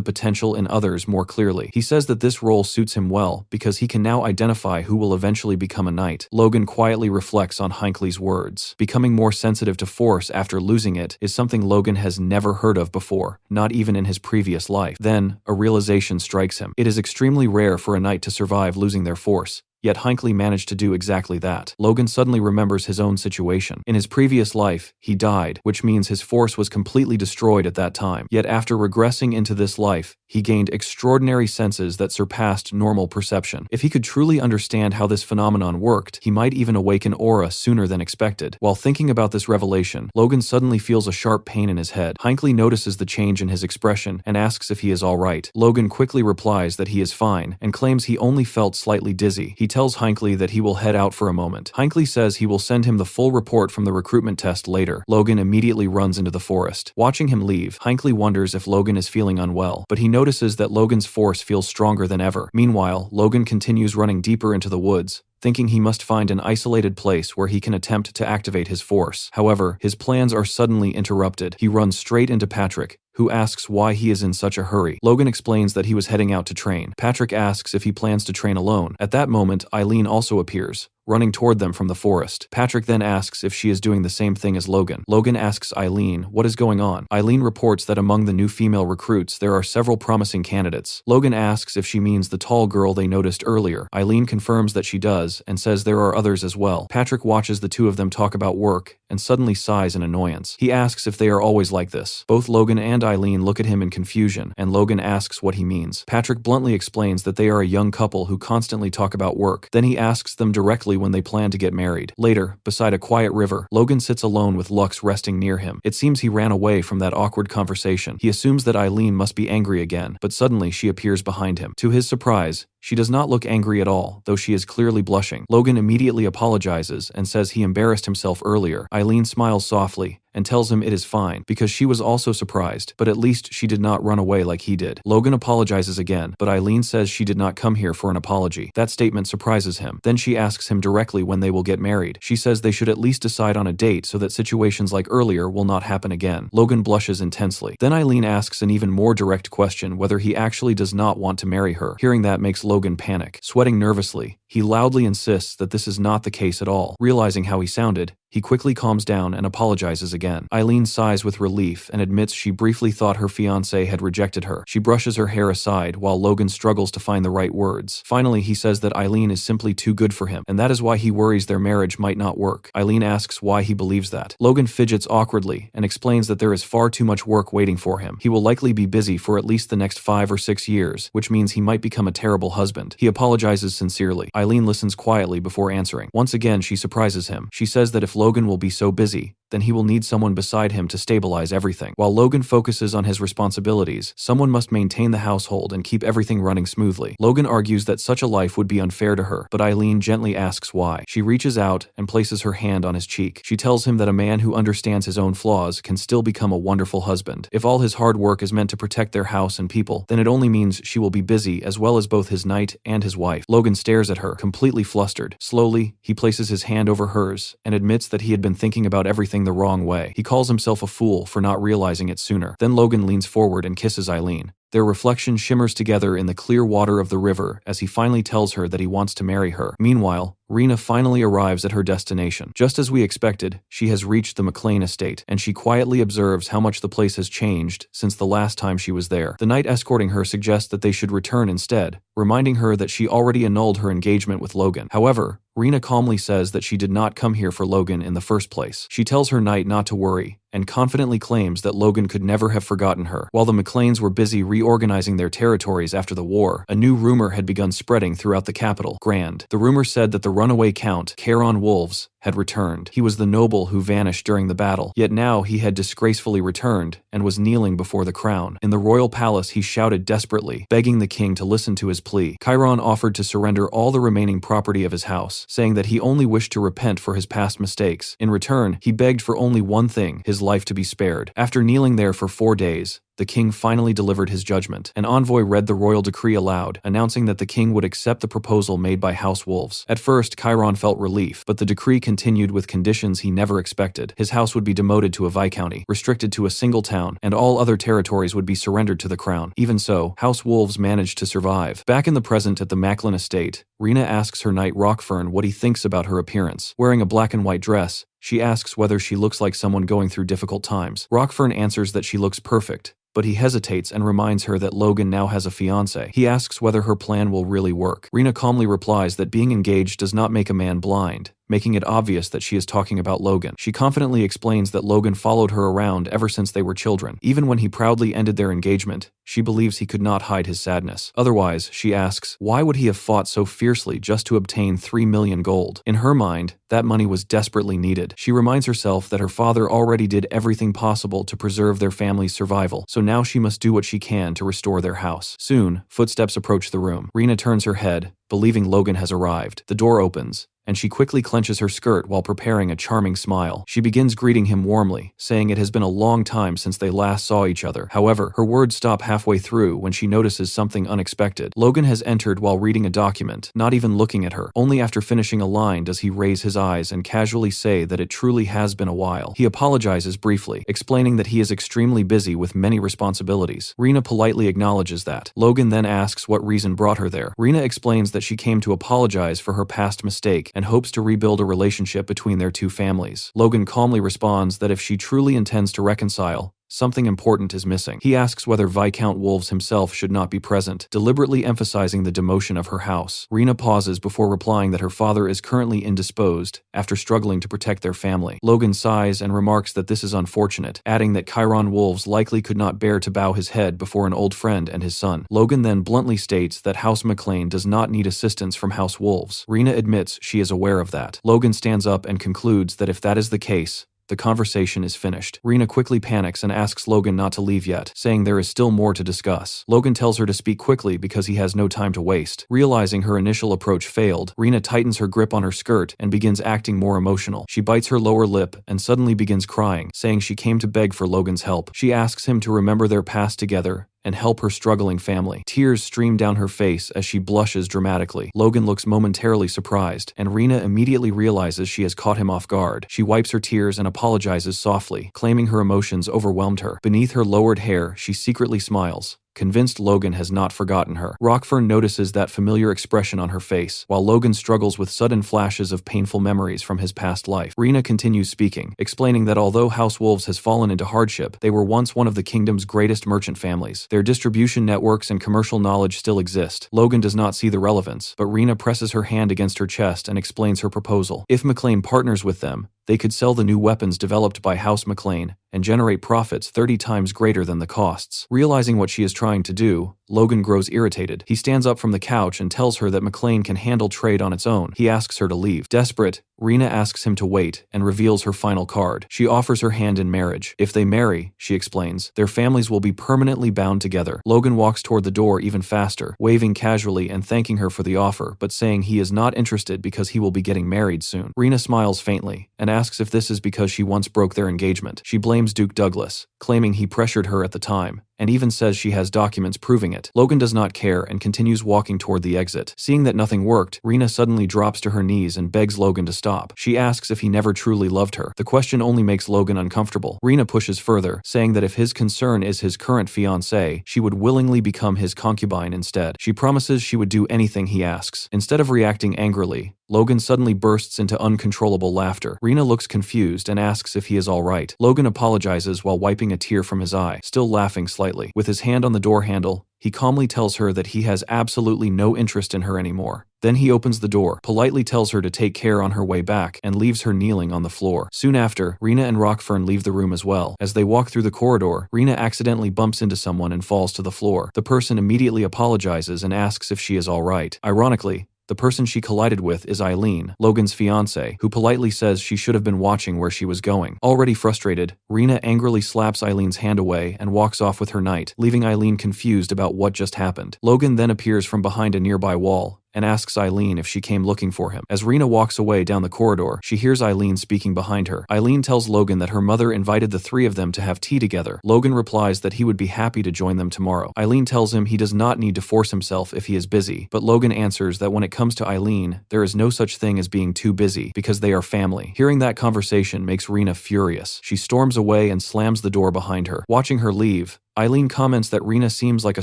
potential in others more clearly. He says that this role suits him well because he can now identify who will eventually become a knight. Logan quietly reflects on Hinckley's words. Becoming more sensitive to force after losing it is something Logan has never heard of before, not even in his previous life. Then, a realization strikes him. It is extremely rare for a knight to survive losing their force. Yet Hinckley managed to do exactly that. Logan suddenly remembers his own situation. In his previous life, he died, which means his force was completely destroyed at that time. Yet after regressing into this life, he gained extraordinary senses that surpassed normal perception. If he could truly understand how this phenomenon worked, he might even awaken aura sooner than expected. While thinking about this revelation, Logan suddenly feels a sharp pain in his head. Hinckley notices the change in his expression and asks if he is alright. Logan quickly replies that he is fine and claims he only felt slightly dizzy. He tells Hinckley that he will head out for a moment. Hinckley says he will send him the full report from the recruitment test later. Logan immediately runs into the forest. Watching him leave, Hinckley wonders if Logan is feeling unwell, but he notices that Logan's force feels stronger than ever. Meanwhile, Logan continues running deeper into the woods, thinking he must find an isolated place where he can attempt to activate his force. However, his plans are suddenly interrupted. He runs straight into Patrick, who asks why he is in such a hurry. Logan explains that he was heading out to train. Patrick asks if he plans to train alone. At that moment, Eileen also appears, running toward them from the forest. Patrick then asks if she is doing the same thing as Logan. Logan asks Eileen what is going on. Eileen reports that among the new female recruits, there are several promising candidates. Logan asks if she means the tall girl they noticed earlier. Eileen confirms that she does and says there are others as well. Patrick watches the two of them talk about work and suddenly sighs in annoyance. He asks if they are always like this. Both Logan and Eileen look at him in confusion, and Logan asks what he means. Patrick bluntly explains that they are a young couple who constantly talk about work. Then he asks them directly when they plan to get married. Later, beside a quiet river, Logan sits alone with Lux resting near him. It seems he ran away from that awkward conversation. He assumes that Eileen must be angry again, but suddenly she appears behind him. To his surprise, she does not look angry at all, though she is clearly blushing. Logan immediately apologizes and says he embarrassed himself earlier. Eileen smiles softly and tells him it is fine, because she was also surprised, but at least she did not run away like he did. Logan apologizes again, but Eileen says she did not come here for an apology. That statement surprises him. Then she asks him directly when they will get married. She says they should at least decide on a date so that situations like earlier will not happen again. Logan blushes intensely. Then Eileen asks an even more direct question whether he actually does not want to marry her. Hearing that makes Logan panic. Sweating nervously, he loudly insists that this is not the case at all. Realizing how he sounded, he quickly calms down and apologizes again. Eileen sighs with relief and admits she briefly thought her fiancé had rejected her. She brushes her hair aside while Logan struggles to find the right words. Finally, he says that Eileen is simply too good for him, and that is why he worries their marriage might not work. Eileen asks why he believes that. Logan fidgets awkwardly and explains that there is far too much work waiting for him. He will likely be busy for at least the next 5 or 6 years, which means he might become a terrible husband. He apologizes sincerely. Eileen listens quietly before answering. Once again, she surprises him. She says that if Logan will be so busy, then he will need someone beside him to stabilize everything. While Logan focuses on his responsibilities, someone must maintain the household and keep everything running smoothly. Logan argues that such a life would be unfair to her, but Eileen gently asks why. She reaches out and places her hand on his cheek. She tells him that a man who understands his own flaws can still become a wonderful husband. If all his hard work is meant to protect their house and people, then it only means she will be busy as well as both his knight and his wife. Logan stares at her, completely flustered. Slowly, he places his hand over hers and admits that he had been thinking about everything the wrong way. He calls himself a fool for not realizing it sooner. Then Logan leans forward and kisses Eileen. Their reflection shimmers together in the clear water of the river as he finally tells her that he wants to marry her. Meanwhile, Rena finally arrives at her destination. Just as we expected, she has reached the McLean estate, and she quietly observes how much the place has changed since the last time she was there. The knight escorting her suggests that they should return instead, reminding her that she already annulled her engagement with Logan. However, Rena calmly says that she did not come here for Logan in the first place. She tells her knight not to worry, and confidently claims that Logan could never have forgotten her. While the McLeans were busy reorganizing their territories after the war, a new rumor had begun spreading throughout the capital, Grand. The rumor said that the runaway Count, Caron Wolves, had returned. He was the noble who vanished during the battle, yet now he had disgracefully returned and was kneeling before the crown. In the royal palace, he shouted desperately, begging the king to listen to his plea. Chiron offered to surrender all the remaining property of his house, saying that he only wished to repent for his past mistakes. In return, he begged for only one thing, his life to be spared. After kneeling there for 4 days, the king finally delivered his judgment. An envoy read the royal decree aloud, announcing that the king would accept the proposal made by House Wolves. At first, Chiron felt relief, but the decree continued with conditions he never expected. His house would be demoted to a viscounty, restricted to a single town, and all other territories would be surrendered to the crown. Even so, House Wolves managed to survive. Back in the present at the Macklin estate, Rena asks her knight Rockfern what he thinks about her appearance. Wearing a black and white dress, she asks whether she looks like someone going through difficult times. Rockfern answers that she looks perfect, but he hesitates and reminds her that Logan now has a fiancé. He asks whether her plan will really work. Rena calmly replies that being engaged does not make a man blind, making it obvious that she is talking about Logan. She confidently explains that Logan followed her around ever since they were children. Even when he proudly ended their engagement, she believes he could not hide his sadness. Otherwise, she asks, why would he have fought so fiercely just to obtain 3 million gold? In her mind, that money was desperately needed. She reminds herself that her father already did everything possible to preserve their family's survival, so now she must do what she can to restore their house. Soon, footsteps approach the room. Rena turns her head, believing Logan has arrived. The door opens, and she quickly clenches her skirt while preparing a charming smile. She begins greeting him warmly, saying it has been a long time since they last saw each other. However, her words stop halfway through when she notices something unexpected. Logan has entered while reading a document, not even looking at her. Only after finishing a line does he raise his eyes and casually say that it truly has been a while. He apologizes briefly, explaining that he is extremely busy with many responsibilities. Rena politely acknowledges that. Logan then asks what reason brought her there. Rena explains that she came to apologize for her past mistake and hopes to rebuild a relationship between their two families. Logan calmly responds that if she truly intends to reconcile, something important is missing. He asks whether Viscount Wolves himself should not be present, deliberately emphasizing the demotion of her house. Rena pauses before replying that her father is currently indisposed after struggling to protect their family. Logan sighs and remarks that this is unfortunate, adding that Chiron Wolves likely could not bear to bow his head before an old friend and his son. Logan then bluntly states that House McLean does not need assistance from House Wolves. Rena admits she is aware of that. Logan stands up and concludes that if that is the case, the conversation is finished. Rena quickly panics and asks Logan not to leave yet, saying there is still more to discuss. Logan tells her to speak quickly because he has no time to waste. Realizing her initial approach failed, Rena tightens her grip on her skirt and begins acting more emotional. She bites her lower lip and suddenly begins crying, saying she came to beg for Logan's help. She asks him to remember their past together and help her struggling family. Tears stream down her face as she blushes dramatically. Logan looks momentarily surprised, and Rena immediately realizes she has caught him off guard. She wipes her tears and apologizes softly, claiming her emotions overwhelmed her. Beneath her lowered hair, she secretly smiles, convinced Logan has not forgotten her. Rockfern notices that familiar expression on her face, while Logan struggles with sudden flashes of painful memories from his past life. Rena continues speaking, explaining that although House Wolves has fallen into hardship, they were once one of the kingdom's greatest merchant families. Their distribution networks and commercial knowledge still exist. Logan does not see the relevance, but Rena presses her hand against her chest and explains her proposal. If McLean partners with them, they could sell the new weapons developed by House McLean and generate profits 30 times greater than the costs. Realizing what she is trying to do, Logan grows irritated. He stands up from the couch and tells her that McLean can handle trade on its own. He asks her to leave. Desperate, Rena asks him to wait and reveals her final card. She offers her hand in marriage. If they marry, she explains, their families will be permanently bound together. Logan walks toward the door even faster, waving casually and thanking her for the offer, but saying he is not interested because he will be getting married soon. Rena smiles faintly and asks if this is because she once broke their engagement. She blames Duke Douglas, claiming he pressured her at the time, and even says she has documents proving it. Logan does not care and continues walking toward the exit. Seeing that nothing worked, Rena suddenly drops to her knees and begs Logan to stop. She asks if he never truly loved her. The question only makes Logan uncomfortable. Rena pushes further, saying that if his concern is his current fiancée, she would willingly become his concubine instead. She promises she would do anything he asks. Instead of reacting angrily, Logan suddenly bursts into uncontrollable laughter. Rena looks confused and asks if he is all right. Logan apologizes while wiping a tear from his eye, still laughing slightly. With his hand on the door handle, he calmly tells her that he has absolutely no interest in her anymore. Then he opens the door, politely tells her to take care on her way back, and leaves her kneeling on the floor. Soon after, Rena and Rockfern leave the room as well. As they walk through the corridor, Rena accidentally bumps into someone and falls to the floor. The person immediately apologizes and asks if she is all right. Ironically, the person she collided with is Eileen, Logan's fiancée, who politely says she should have been watching where she was going. Already frustrated, Rena angrily slaps Eileen's hand away and walks off with her knight, leaving Eileen confused about what just happened. Logan then appears from behind a nearby wall and asks Eileen if she came looking for him. As Rena walks away down the corridor, she hears Eileen speaking behind her. Eileen tells Logan that her mother invited the three of them to have tea together. Logan replies that he would be happy to join them tomorrow. Eileen tells him he does not need to force himself if he is busy, but Logan answers that when it comes to Eileen, there is no such thing as being too busy because they are family. Hearing that conversation makes Rena furious. She storms away and slams the door behind her. Watching her leave, Eileen comments that Rena seems like a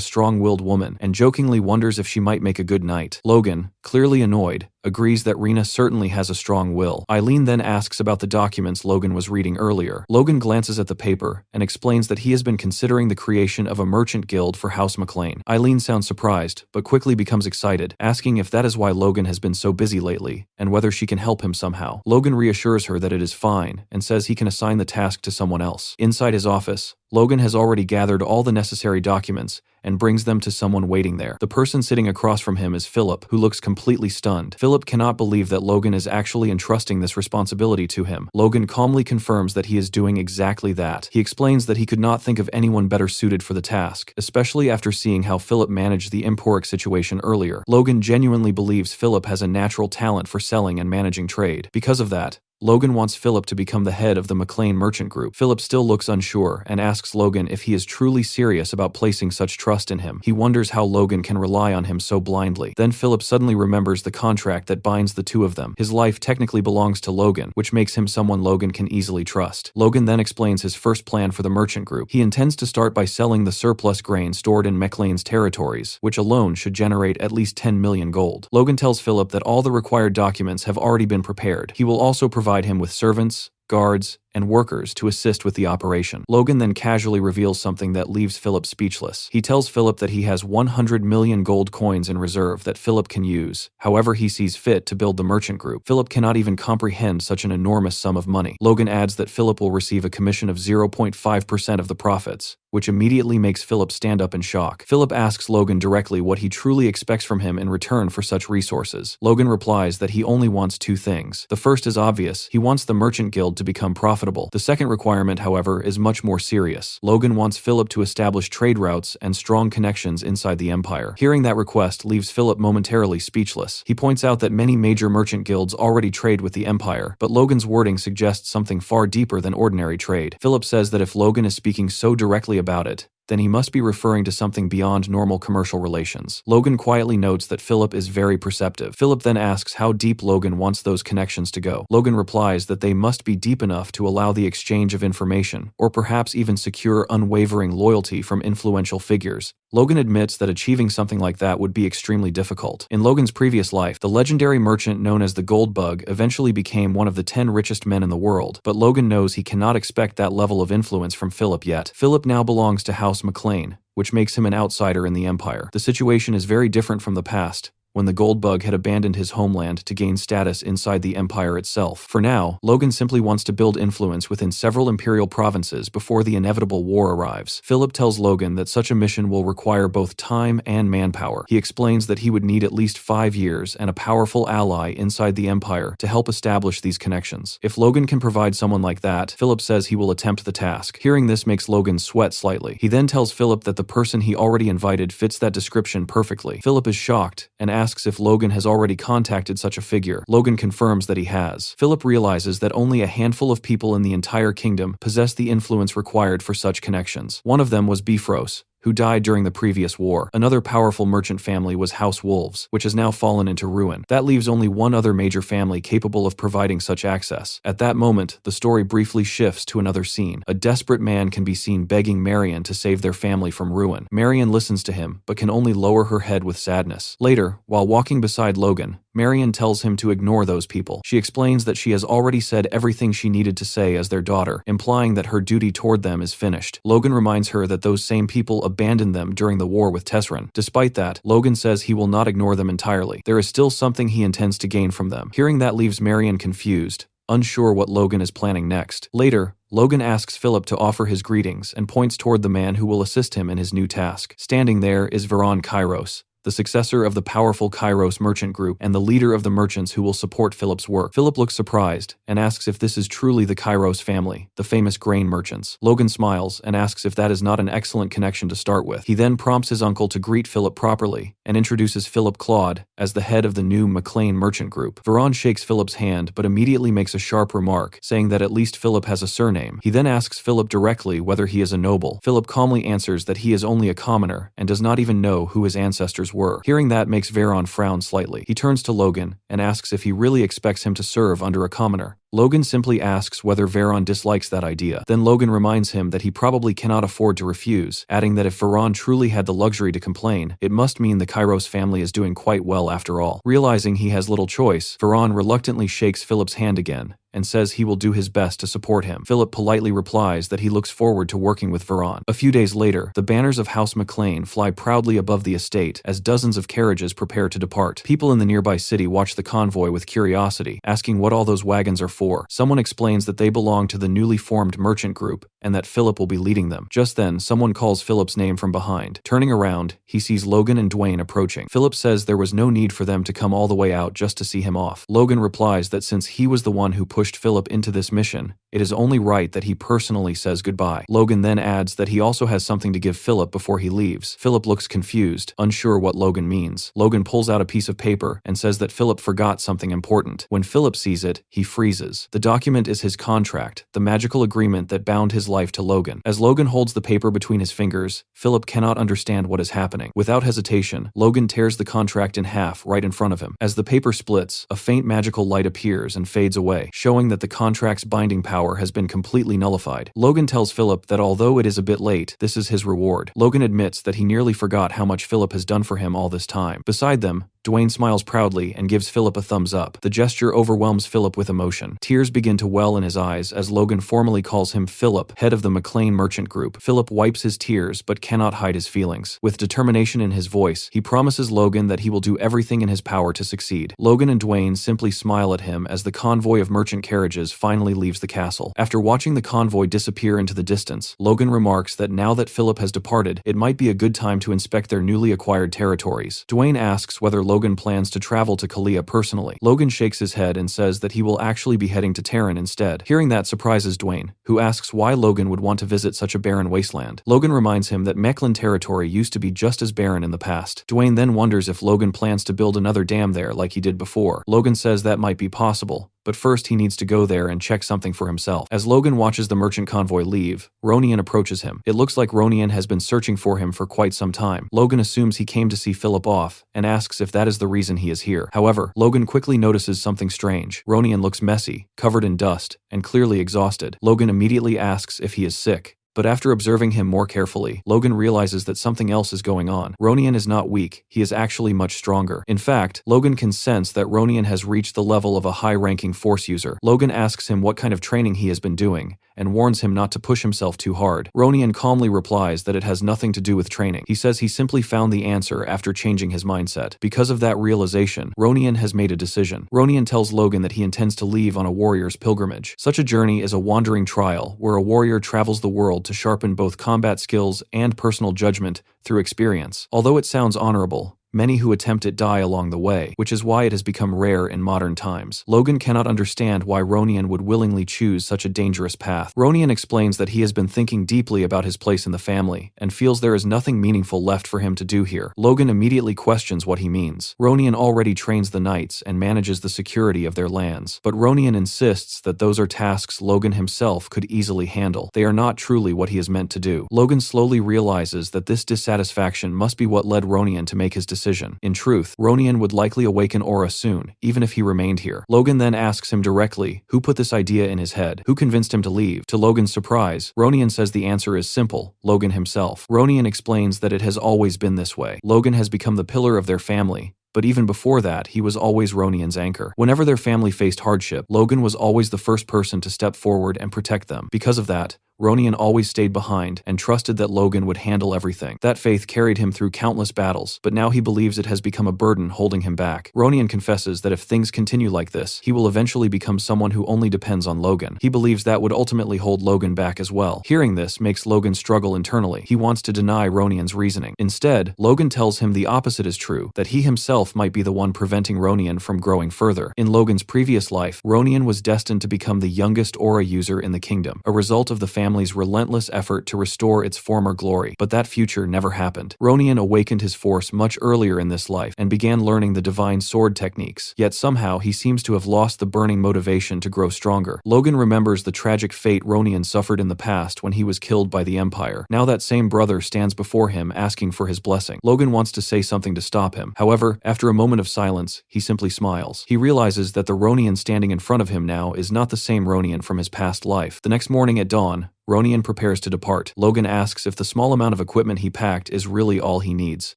strong-willed woman and jokingly wonders if she might make a good knight. Logan, clearly annoyed, agrees that Rena certainly has a strong will. Eileen then asks about the documents Logan was reading earlier. Logan glances at the paper and explains that he has been considering the creation of a merchant guild for House McLean. Eileen sounds surprised, but quickly becomes excited, asking if that is why Logan has been so busy lately, and whether she can help him somehow. Logan reassures her that it is fine, and says he can assign the task to someone else. Inside his office, Logan has already gathered all the necessary documents and brings them to someone waiting there. The person sitting across from him is Philip, who looks completely stunned. Philip cannot believe that Logan is actually entrusting this responsibility to him. Logan calmly confirms that he is doing exactly that. He explains that he could not think of anyone better suited for the task, especially after seeing how Philip managed the Emporic situation earlier. Logan genuinely believes Philip has a natural talent for selling and managing trade. Because of that, Logan wants Philip to become the head of the McLean Merchant Group. Philip still looks unsure and asks Logan if he is truly serious about placing such trust in him. He wonders how Logan can rely on him so blindly. Then Philip suddenly remembers the contract that binds the two of them. His life technically belongs to Logan, which makes him someone Logan can easily trust. Logan then explains his first plan for the Merchant Group. He intends to start by selling the surplus grain stored in McLean's territories, which alone should generate at least 10 million gold. Logan tells Philip that all the required documents have already been prepared. He will also provide him with servants, guards, and workers to assist with the operation. Logan then casually reveals something that leaves Philip speechless. He tells Philip that he has 100 million gold coins in reserve that Philip can use however he sees fit to build the merchant group. Philip cannot even comprehend such an enormous sum of money. Logan adds that Philip will receive a commission of 0.5% of the profits, which immediately makes Philip stand up in shock. Philip asks Logan directly what he truly expects from him in return for such resources. Logan replies that he only wants two things. The first is obvious. He wants the merchant guild to become profitable. The second requirement, however, is much more serious. Logan wants Philip to establish trade routes and strong connections inside the empire. Hearing that request leaves Philip momentarily speechless. He points out that many major merchant guilds already trade with the empire, but Logan's wording suggests something far deeper than ordinary trade. Philip says that if Logan is speaking so directly about it, then he must be referring to something beyond normal commercial relations. Logan quietly notes that Philip is very perceptive. Philip then asks how deep Logan wants those connections to go. Logan replies that they must be deep enough to allow the exchange of information, or perhaps even secure unwavering loyalty from influential figures. Logan admits that achieving something like that would be extremely difficult. In Logan's previous life, the legendary merchant known as the Gold Bug eventually became one of the 10 richest men in the world, but Logan knows he cannot expect that level of influence from Philip yet. Philip now belongs to House McLean, which makes him an outsider in the empire. The situation is very different from the past, when the Gold Bug had abandoned his homeland to gain status inside the empire itself. For now, Logan simply wants to build influence within several imperial provinces before the inevitable war arrives. Philip tells Logan that such a mission will require both time and manpower. He explains that he would need at least 5 years and a powerful ally inside the empire to help establish these connections. If Logan can provide someone like that, Philip says he will attempt the task. Hearing this makes Logan sweat slightly. He then tells Philip that the person he already invited fits that description perfectly. Philip is shocked and asks if Logan has already contacted such a figure. Logan confirms that he has. Philip realizes that only a handful of people in the entire kingdom possess the influence required for such connections. One of them was Bifrost, who died during the previous war. Another powerful merchant family was House Wolves, which has now fallen into ruin. That leaves only one other major family capable of providing such access. At that moment, the story briefly shifts to another scene. A desperate man can be seen begging Marion to save their family from ruin. Marion listens to him, but can only lower her head with sadness. Later, while walking beside Logan, Marion tells him to ignore those people. She explains that she has already said everything she needed to say as their daughter, implying that her duty toward them is finished. Logan reminds her that those same people abandoned them during the war with Tesrin. Despite that, Logan says he will not ignore them entirely. There is still something he intends to gain from them. Hearing that leaves Marion confused, unsure what Logan is planning next. Later, Logan asks Philip to offer his greetings and points toward the man who will assist him in his new task. Standing there is Veron Kairos, the successor of the powerful Kairos merchant group and the leader of the merchants who will support Philip's work. Philip looks surprised and asks if this is truly the Kairos family, the famous grain merchants. Logan smiles and asks if that is not an excellent connection to start with. He then prompts his uncle to greet Philip properly and introduces Philip Claude as the head of the new McLean merchant group. Veron shakes Philip's hand but immediately makes a sharp remark, saying that at least Philip has a surname. He then asks Philip directly whether he is a noble. Philip calmly answers that he is only a commoner and does not even know who his ancestors were. Hearing that makes Veron frown slightly. He turns to Logan and asks if he really expects him to serve under a commoner. Logan simply asks whether Veron dislikes that idea. Then Logan reminds him that he probably cannot afford to refuse, adding that if Veron truly had the luxury to complain, it must mean the Kairos family is doing quite well after all. Realizing he has little choice, Veron reluctantly shakes Philip's hand again and says he will do his best to support him. Philip politely replies that he looks forward to working with Veron. A few days later, the banners of House McLean fly proudly above the estate as dozens of carriages prepare to depart. People in the nearby city watch the convoy with curiosity, asking what all those wagons are for. Someone explains that they belong to the newly formed merchant group and that Philip will be leading them. Just then, someone calls Philip's name from behind. Turning around, he sees Logan and Dwayne approaching. Philip says there was no need for them to come all the way out just to see him off. Logan replies that since he was the one who pushed Philip into this mission, it is only right that he personally says goodbye. Logan then adds that he also has something to give Philip before he leaves. Philip looks confused, unsure what Logan means. Logan pulls out a piece of paper and says that Philip forgot something important. When Philip sees it, he freezes. The document is his contract, the magical agreement that bound his life to Logan. As Logan holds the paper between his fingers, Philip cannot understand what is happening. Without hesitation, Logan tears the contract in half right in front of him. As the paper splits, a faint magical light appears and fades away, showing that the contract's binding power has been completely nullified. Logan tells Philip that although it is a bit late, this is his reward. Logan admits that he nearly forgot how much Philip has done for him all this time. Beside them, Dwayne smiles proudly and gives Philip a thumbs up. The gesture overwhelms Philip with emotion. Tears begin to well in his eyes as Logan formally calls him Philip, head of the McLean Merchant Group. Philip wipes his tears but cannot hide his feelings. With determination in his voice, he promises Logan that he will do everything in his power to succeed. Logan and Dwayne simply smile at him as the convoy of merchant carriages finally leaves the castle. After watching the convoy disappear into the distance, Logan remarks that now that Philip has departed, it might be a good time to inspect their newly acquired territories. Dwayne asks whether Logan plans to travel to Kalia personally. Logan shakes his head and says that he will actually be heading to Terran instead. Hearing that surprises Dwayne, who asks why Logan would want to visit such a barren wasteland. Logan reminds him that Mechlin territory used to be just as barren in the past. Dwayne then wonders if Logan plans to build another dam there like he did before. Logan says that might be possible, but first he needs to go there and check something for himself. As Logan watches the merchant convoy leave, Ronian approaches him. It looks like Ronian has been searching for him for quite some time. Logan assumes he came to see Philip off and asks if that is the reason he is here. However, Logan quickly notices something strange. Ronian looks messy, covered in dust, and clearly exhausted. Logan immediately asks if he is sick. But after observing him more carefully, Logan realizes that something else is going on. Ronian is not weak, he is actually much stronger. In fact, Logan can sense that Ronian has reached the level of a high-ranking Force user. Logan asks him what kind of training he has been doing, and warns him not to push himself too hard. Ronian calmly replies that it has nothing to do with training. He says he simply found the answer after changing his mindset. Because of that realization, Ronian has made a decision. Ronian tells Logan that he intends to leave on a warrior's pilgrimage. Such a journey is a wandering trial, where a warrior travels the world to sharpen both combat skills and personal judgment through experience. Although it sounds honorable, many who attempt it die along the way, which is why it has become rare in modern times. Logan cannot understand why Ronian would willingly choose such a dangerous path. Ronian explains that he has been thinking deeply about his place in the family, and feels there is nothing meaningful left for him to do here. Logan immediately questions what he means. Ronian already trains the knights and manages the security of their lands, but Ronian insists that those are tasks Logan himself could easily handle. They are not truly what he is meant to do. Logan slowly realizes that this dissatisfaction must be what led Ronian to make his decision. In truth, Ronian would likely awaken Aura soon, even if he remained here. Logan then asks him directly who put this idea in his head, who convinced him to leave. To Logan's surprise, Ronian says the answer is simple: Logan himself. Ronian explains that it has always been this way. Logan has become the pillar of their family, but even before that, he was always Ronian's anchor. Whenever their family faced hardship, Logan was always the first person to step forward and protect them. Because of that, Ronian always stayed behind and trusted that Logan would handle everything. That faith carried him through countless battles, but now he believes it has become a burden holding him back. Ronian confesses that if things continue like this, he will eventually become someone who only depends on Logan. He believes that would ultimately hold Logan back as well. Hearing this makes Logan struggle internally. He wants to deny Ronian's reasoning. Instead, Logan tells him the opposite is true, that he himself might be the one preventing Ronian from growing further. In Logan's previous life, Ronian was destined to become the youngest aura user in the kingdom, a result of the family's relentless effort to restore its former glory, but that future never happened. Ronian awakened his force much earlier in this life and began learning the divine sword techniques, yet somehow he seems to have lost the burning motivation to grow stronger. Logan remembers the tragic fate Ronian suffered in the past when he was killed by the Empire. Now that same brother stands before him asking for his blessing. Logan wants to say something to stop him. However, after a moment of silence, he simply smiles. He realizes that the Ronian standing in front of him now is not the same Ronian from his past life. The next morning at dawn, Ronian prepares to depart. Logan asks if the small amount of equipment he packed is really all he needs.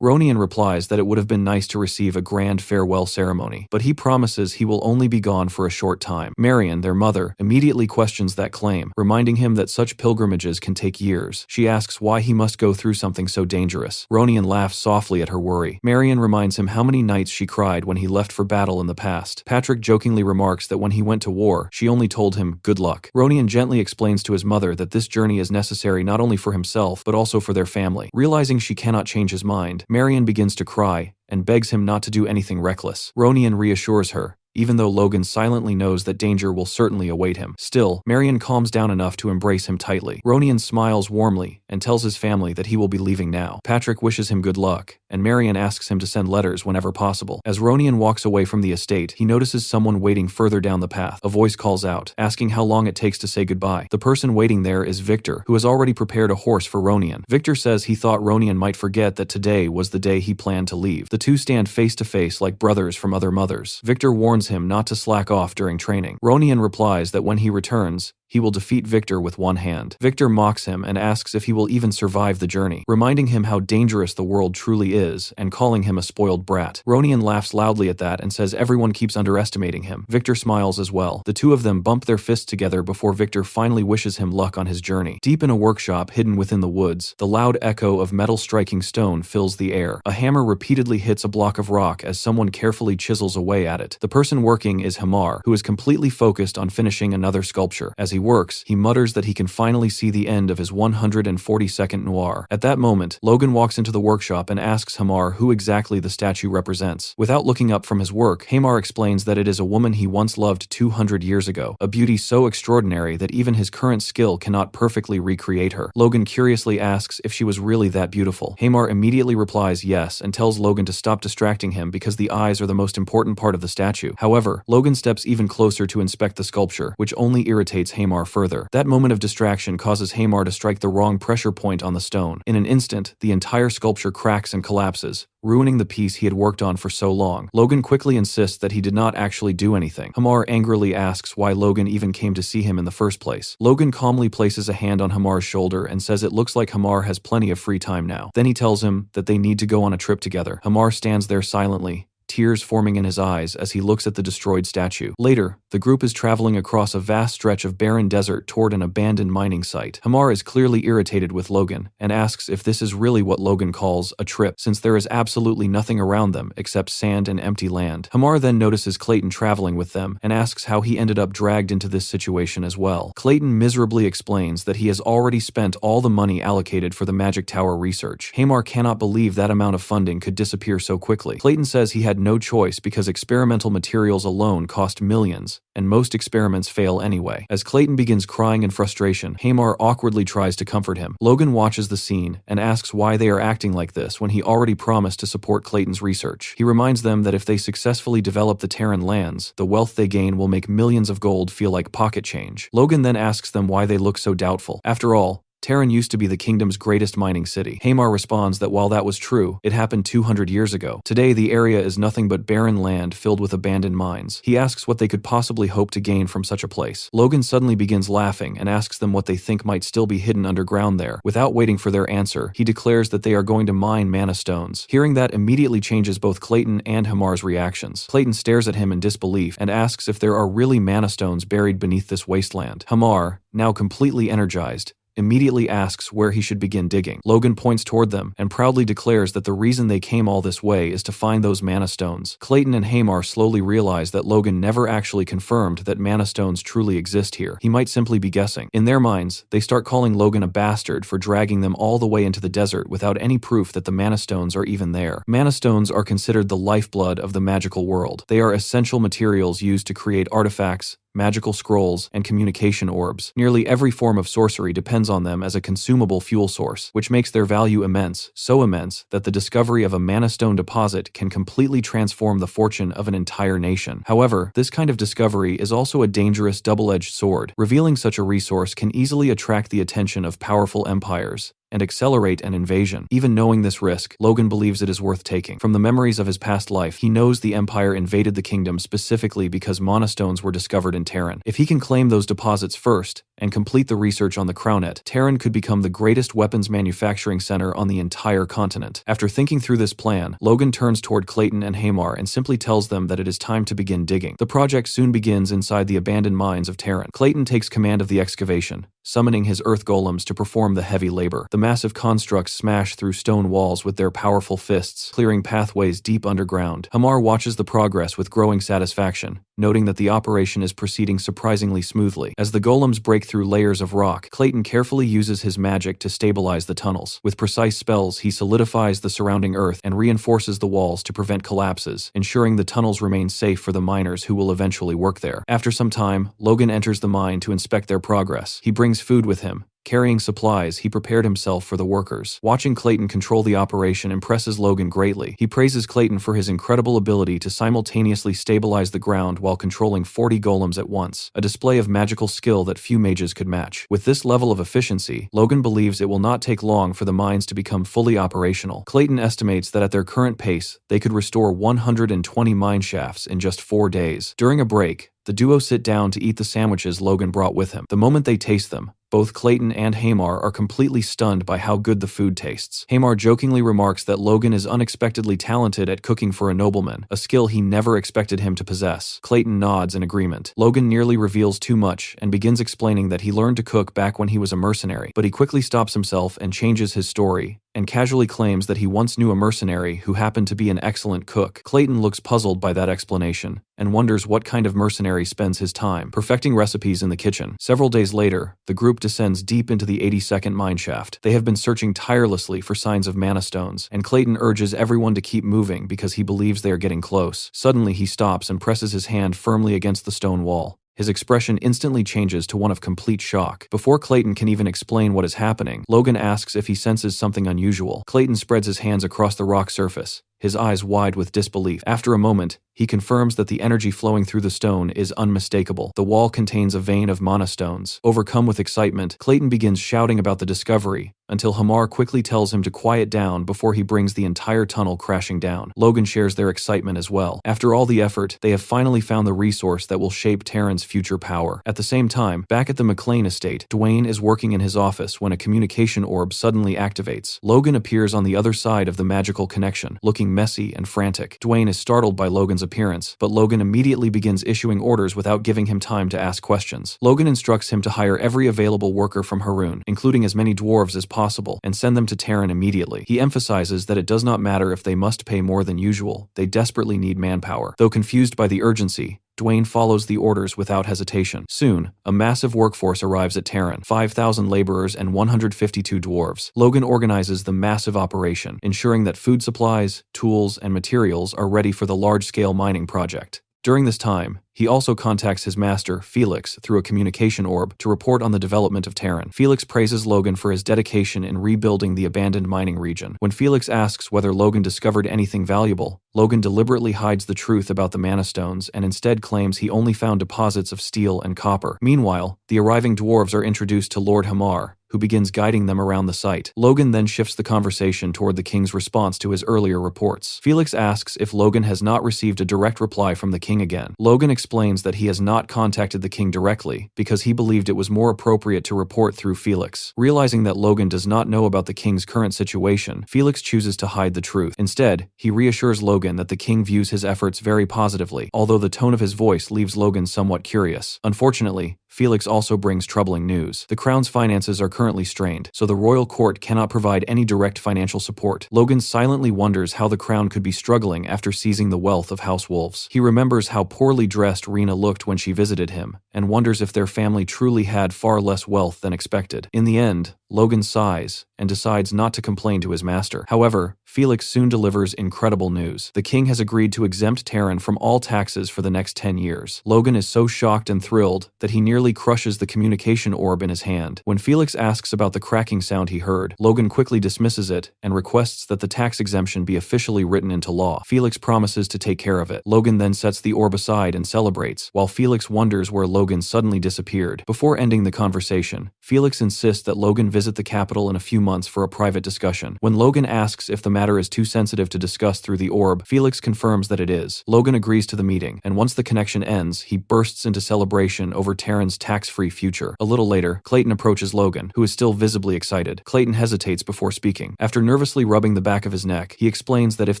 Ronian replies that it would have been nice to receive a grand farewell ceremony, but he promises he will only be gone for a short time. Marion, their mother, immediately questions that claim, reminding him that such pilgrimages can take years. She asks why he must go through something so dangerous. Ronian laughs softly at her worry. Marion reminds him how many nights she cried when he left for battle in the past. Patrick jokingly remarks that when he went to war, she only told him, "Good luck." Ronian gently explains to his mother that this journey is necessary not only for himself, but also for their family. Realizing she cannot change his mind, Marion begins to cry and begs him not to do anything reckless. Ronian reassures her, even though Logan silently knows that danger will certainly await him. Still, Marion calms down enough to embrace him tightly. Ronian smiles warmly and tells his family that he will be leaving now. Patrick wishes him good luck, and Marion asks him to send letters whenever possible. As Ronian walks away from the estate, he notices someone waiting further down the path. A voice calls out, asking how long it takes to say goodbye. The person waiting there is Victor, who has already prepared a horse for Ronian. Victor says he thought Ronian might forget that today was the day he planned to leave. The two stand face to face like brothers from other mothers. Victor warns him not to slack off during training. Ronian replies that when he returns, he will defeat Victor with one hand. Victor mocks him and asks if he will even survive the journey, reminding him how dangerous the world truly is and calling him a spoiled brat. Ronian laughs loudly at that and says everyone keeps underestimating him. Victor smiles as well. The two of them bump their fists together before Victor finally wishes him luck on his journey. Deep in a workshop hidden within the woods, the loud echo of metal striking stone fills the air. A hammer repeatedly hits a block of rock as someone carefully chisels away at it. The person working is Hamar, who is completely focused on finishing another sculpture. As he works, he mutters that he can finally see the end of his 142nd noir. At that moment, Logan walks into the workshop and asks Hamar who exactly the statue represents. Without looking up from his work, Hamar explains that it is a woman he once loved 200 years ago, a beauty so extraordinary that even his current skill cannot perfectly recreate her. Logan curiously asks if she was really that beautiful. Hamar immediately replies yes and tells Logan to stop distracting him because the eyes are the most important part of the statue. However, Logan steps even closer to inspect the sculpture, which only irritates Hamar further. That moment of distraction causes Hamar to strike the wrong pressure point on the stone. In an instant, the entire sculpture cracks and collapses, ruining the piece he had worked on for so long. Logan quickly insists that he did not actually do anything. Hamar angrily asks why Logan even came to see him in the first place. Logan calmly places a hand on Hamar's shoulder and says it looks like Hamar has plenty of free time now. Then he tells him that they need to go on a trip together. Hamar stands there silently, tears forming in his eyes as he looks at the destroyed statue. Later, the group is traveling across a vast stretch of barren desert toward an abandoned mining site. Hamar is clearly irritated with Logan and asks if this is really what Logan calls a trip, since there is absolutely nothing around them except sand and empty land. Hamar then notices Clayton traveling with them and asks how he ended up dragged into this situation as well. Clayton miserably explains that he has already spent all the money allocated for the Magic Tower research. Hamar cannot believe that amount of funding could disappear so quickly. Clayton says he had no choice because experimental materials alone cost millions, and most experiments fail anyway. As Clayton begins crying in frustration, Hamar awkwardly tries to comfort him. Logan watches the scene and asks why they are acting like this when he already promised to support Clayton's research. He reminds them that if they successfully develop the Terran lands, the wealth they gain will make millions of gold feel like pocket change. Logan then asks them why they look so doubtful. After all, Terran used to be the kingdom's greatest mining city. Hamar responds that while that was true, it happened 200 years ago. Today, the area is nothing but barren land filled with abandoned mines. He asks what they could possibly hope to gain from such a place. Logan suddenly begins laughing and asks them what they think might still be hidden underground there. Without waiting for their answer, he declares that they are going to mine mana stones. Hearing that immediately changes both Clayton and Hamar's reactions. Clayton stares at him in disbelief and asks if there are really mana stones buried beneath this wasteland. Hamar, now completely energized, immediately asks where he should begin digging. Logan points toward them and proudly declares that the reason they came all this way is to find those mana stones. Clayton and Hamar slowly realize that Logan never actually confirmed that mana stones truly exist here. He might simply be guessing. In their minds, they start calling Logan a bastard for dragging them all the way into the desert without any proof that the mana stones are even there. Mana stones are considered the lifeblood of the magical world. They are essential materials used to create artifacts, magical scrolls, and communication orbs. Nearly every form of sorcery depends on them as a consumable fuel source, which makes their value immense, so immense that the discovery of a mana stone deposit can completely transform the fortune of an entire nation. However, this kind of discovery is also a dangerous double-edged sword. Revealing such a resource can easily attract the attention of powerful empires and accelerate an invasion. Even knowing this risk, Logan believes it is worth taking. From the memories of his past life, he knows the Empire invaded the kingdom specifically because mana stones were discovered in Terran. If he can claim those deposits first and complete the research on the Crownet, Terran could become the greatest weapons manufacturing center on the entire continent. After thinking through this plan, Logan turns toward Clayton and Hamar and simply tells them that it is time to begin digging. The project soon begins inside the abandoned mines of Terran. Clayton takes command of the excavation, summoning his earth golems to perform the heavy labor. The massive constructs smash through stone walls with their powerful fists, clearing pathways deep underground. Hamar watches the progress with growing satisfaction, noting that the operation is proceeding surprisingly smoothly. As the golems break through layers of rock, Clayton carefully uses his magic to stabilize the tunnels. With precise spells, he solidifies the surrounding earth and reinforces the walls to prevent collapses, ensuring the tunnels remain safe for the miners who will eventually work there. After some time, Logan enters the mine to inspect their progress. He brings food with him. Carrying supplies, he prepared himself for the workers. Watching Clayton control the operation impresses Logan greatly. He praises Clayton for his incredible ability to simultaneously stabilize the ground while controlling 40 golems at once, a display of magical skill that few mages could match. With this level of efficiency, Logan believes it will not take long for the mines to become fully operational. Clayton estimates that at their current pace, they could restore 120 mine shafts in just 4 days. During a break, The duo sit down to eat the sandwiches Logan brought with him. The moment they taste them, both Clayton and Hamar are completely stunned by how good the food tastes. Hamar jokingly remarks that Logan is unexpectedly talented at cooking for a nobleman, a skill he never expected him to possess. Clayton nods in agreement. Logan nearly reveals too much and begins explaining that he learned to cook back when he was a mercenary, but he quickly stops himself and changes his story, and casually claims that he once knew a mercenary who happened to be an excellent cook. Clayton looks puzzled by that explanation and wonders what kind of mercenary spends his time perfecting recipes in the kitchen. Several days later, the group descends deep into the 82nd mineshaft. They have been searching tirelessly for signs of mana stones, and Clayton urges everyone to keep moving because he believes they are getting close. Suddenly, he stops and presses his hand firmly against the stone wall. His expression instantly changes to one of complete shock. Before Clayton can even explain what is happening, Logan asks if he senses something unusual. Clayton spreads his hands across the rock surface, his eyes wide with disbelief. After a moment, he confirms that the energy flowing through the stone is unmistakable. The wall contains a vein of mana stones. Overcome with excitement, Clayton begins shouting about the discovery, until Hamar quickly tells him to quiet down before he brings the entire tunnel crashing down. Logan shares their excitement as well. After all the effort, they have finally found the resource that will shape Terran's future power. At the same time, back at the McLean estate, Dwayne is working in his office when a communication orb suddenly activates. Logan appears on the other side of the magical connection, looking messy and frantic. Dwayne is startled by Logan's appearance, but Logan immediately begins issuing orders without giving him time to ask questions. Logan instructs him to hire every available worker from Haroon, including as many dwarves as possible, and send them to Terran immediately. He emphasizes that it does not matter if they must pay more than usual, they desperately need manpower. Though confused by the urgency, Dwayne follows the orders without hesitation. Soon, a massive workforce arrives at Terran, 5,000 laborers and 152 dwarves. Logan organizes the massive operation, ensuring that food supplies, tools, and materials are ready for the large-scale mining project. During this time, he also contacts his master, Felix, through a communication orb to report on the development of Terran. Felix praises Logan for his dedication in rebuilding the abandoned mining region. When Felix asks whether Logan discovered anything valuable, Logan deliberately hides the truth about the mana stones and instead claims he only found deposits of steel and copper. Meanwhile, the arriving dwarves are introduced to Lord Hamar, who begins guiding them around the site. Logan then shifts the conversation toward the king's response to his earlier reports. Felix asks if Logan has not received a direct reply from the king again. Logan explains that he has not contacted the king directly because he believed it was more appropriate to report through Felix. Realizing that Logan does not know about the king's current situation, Felix chooses to hide the truth. Instead, he reassures Logan that the king views his efforts very positively, although the tone of his voice leaves Logan somewhat curious. Unfortunately, Felix also brings troubling news. The crown's finances are currently strained, so the royal court cannot provide any direct financial support. Logan silently wonders how the crown could be struggling after seizing the wealth of House Wolves. He remembers how poorly dressed Rena looked when she visited him, and wonders if their family truly had far less wealth than expected. In the end, Logan sighs and decides not to complain to his master. However, Felix soon delivers incredible news. The king has agreed to exempt Terran from all taxes for the next 10 years. Logan is so shocked and thrilled that he nearly crushes the communication orb in his hand. When Felix asks about the cracking sound he heard, Logan quickly dismisses it and requests that the tax exemption be officially written into law. Felix promises to take care of it. Logan then sets the orb aside and celebrates, while Felix wonders where Logan suddenly disappeared. Before ending the conversation, Felix insists that Logan visit the capital in a few months for a private discussion. When Logan asks if the matter is too sensitive to discuss through the orb, Felix confirms that it is. Logan agrees to the meeting, and once the connection ends, he bursts into celebration over Terran's tax-free future. A little later, Clayton approaches Logan, who is still visibly excited. Clayton hesitates before speaking. After nervously rubbing the back of his neck, he explains that if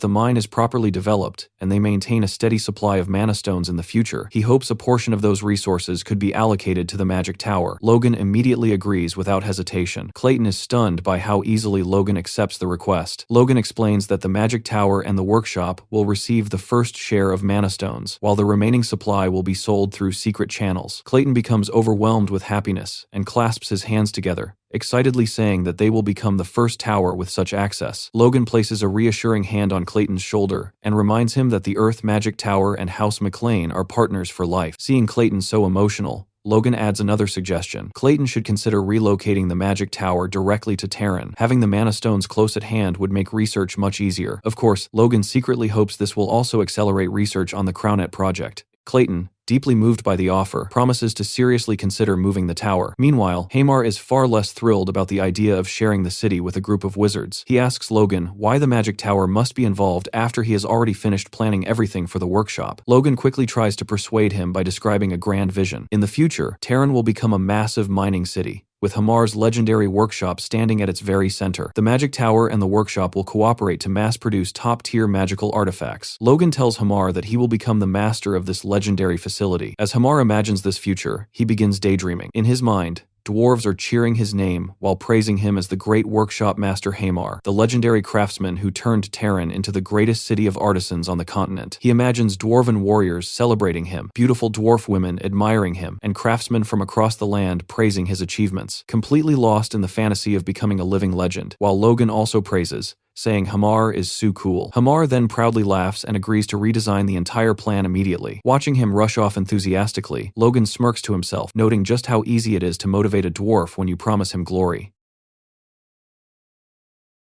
the mine is properly developed, and they maintain a steady supply of mana stones in the future, he hopes a portion of those resources could be allocated to the magic tower. Logan immediately agrees without hesitation. Clayton is stunned by how easily Logan accepts the request. Logan explains that the magic tower and the workshop will receive the first share of mana stones, while the remaining supply will be sold through secret channels. Clayton becomes overwhelmed with happiness and clasps his hands together, excitedly saying that they will become the first tower with such access. Logan places a reassuring hand on Clayton's shoulder and reminds him that the Earth Magic Tower and House McLean are partners for life. Seeing Clayton so emotional, Logan adds another suggestion. Clayton should consider relocating the magic tower directly to Terran. Having the mana stones close at hand would make research much easier. Of course, Logan secretly hopes this will also accelerate research on the Crownet project. Clayton, deeply moved by the offer, promises to seriously consider moving the tower. Meanwhile, Hamar is far less thrilled about the idea of sharing the city with a group of wizards. He asks Logan why the magic tower must be involved after he has already finished planning everything for the workshop. Logan quickly tries to persuade him by describing a grand vision. In the future, Terran will become a massive mining city, with Hamar's legendary workshop standing at its very center. The magic tower and the workshop will cooperate to mass-produce top-tier magical artifacts. Logan tells Hamar that he will become the master of this legendary facility. As Hamar imagines this future, he begins daydreaming. In his mind, dwarves are cheering his name while praising him as the great workshop master Hamar, the legendary craftsman who turned Terran into the greatest city of artisans on the continent. He imagines dwarven warriors celebrating him, beautiful dwarf women admiring him, and craftsmen from across the land praising his achievements. Completely lost in the fantasy of becoming a living legend, while Logan also praises, saying Hamar is so cool. Hamar then proudly laughs and agrees to redesign the entire plan immediately. Watching him rush off enthusiastically, Logan smirks to himself, noting just how easy it is to motivate a dwarf when you promise him glory.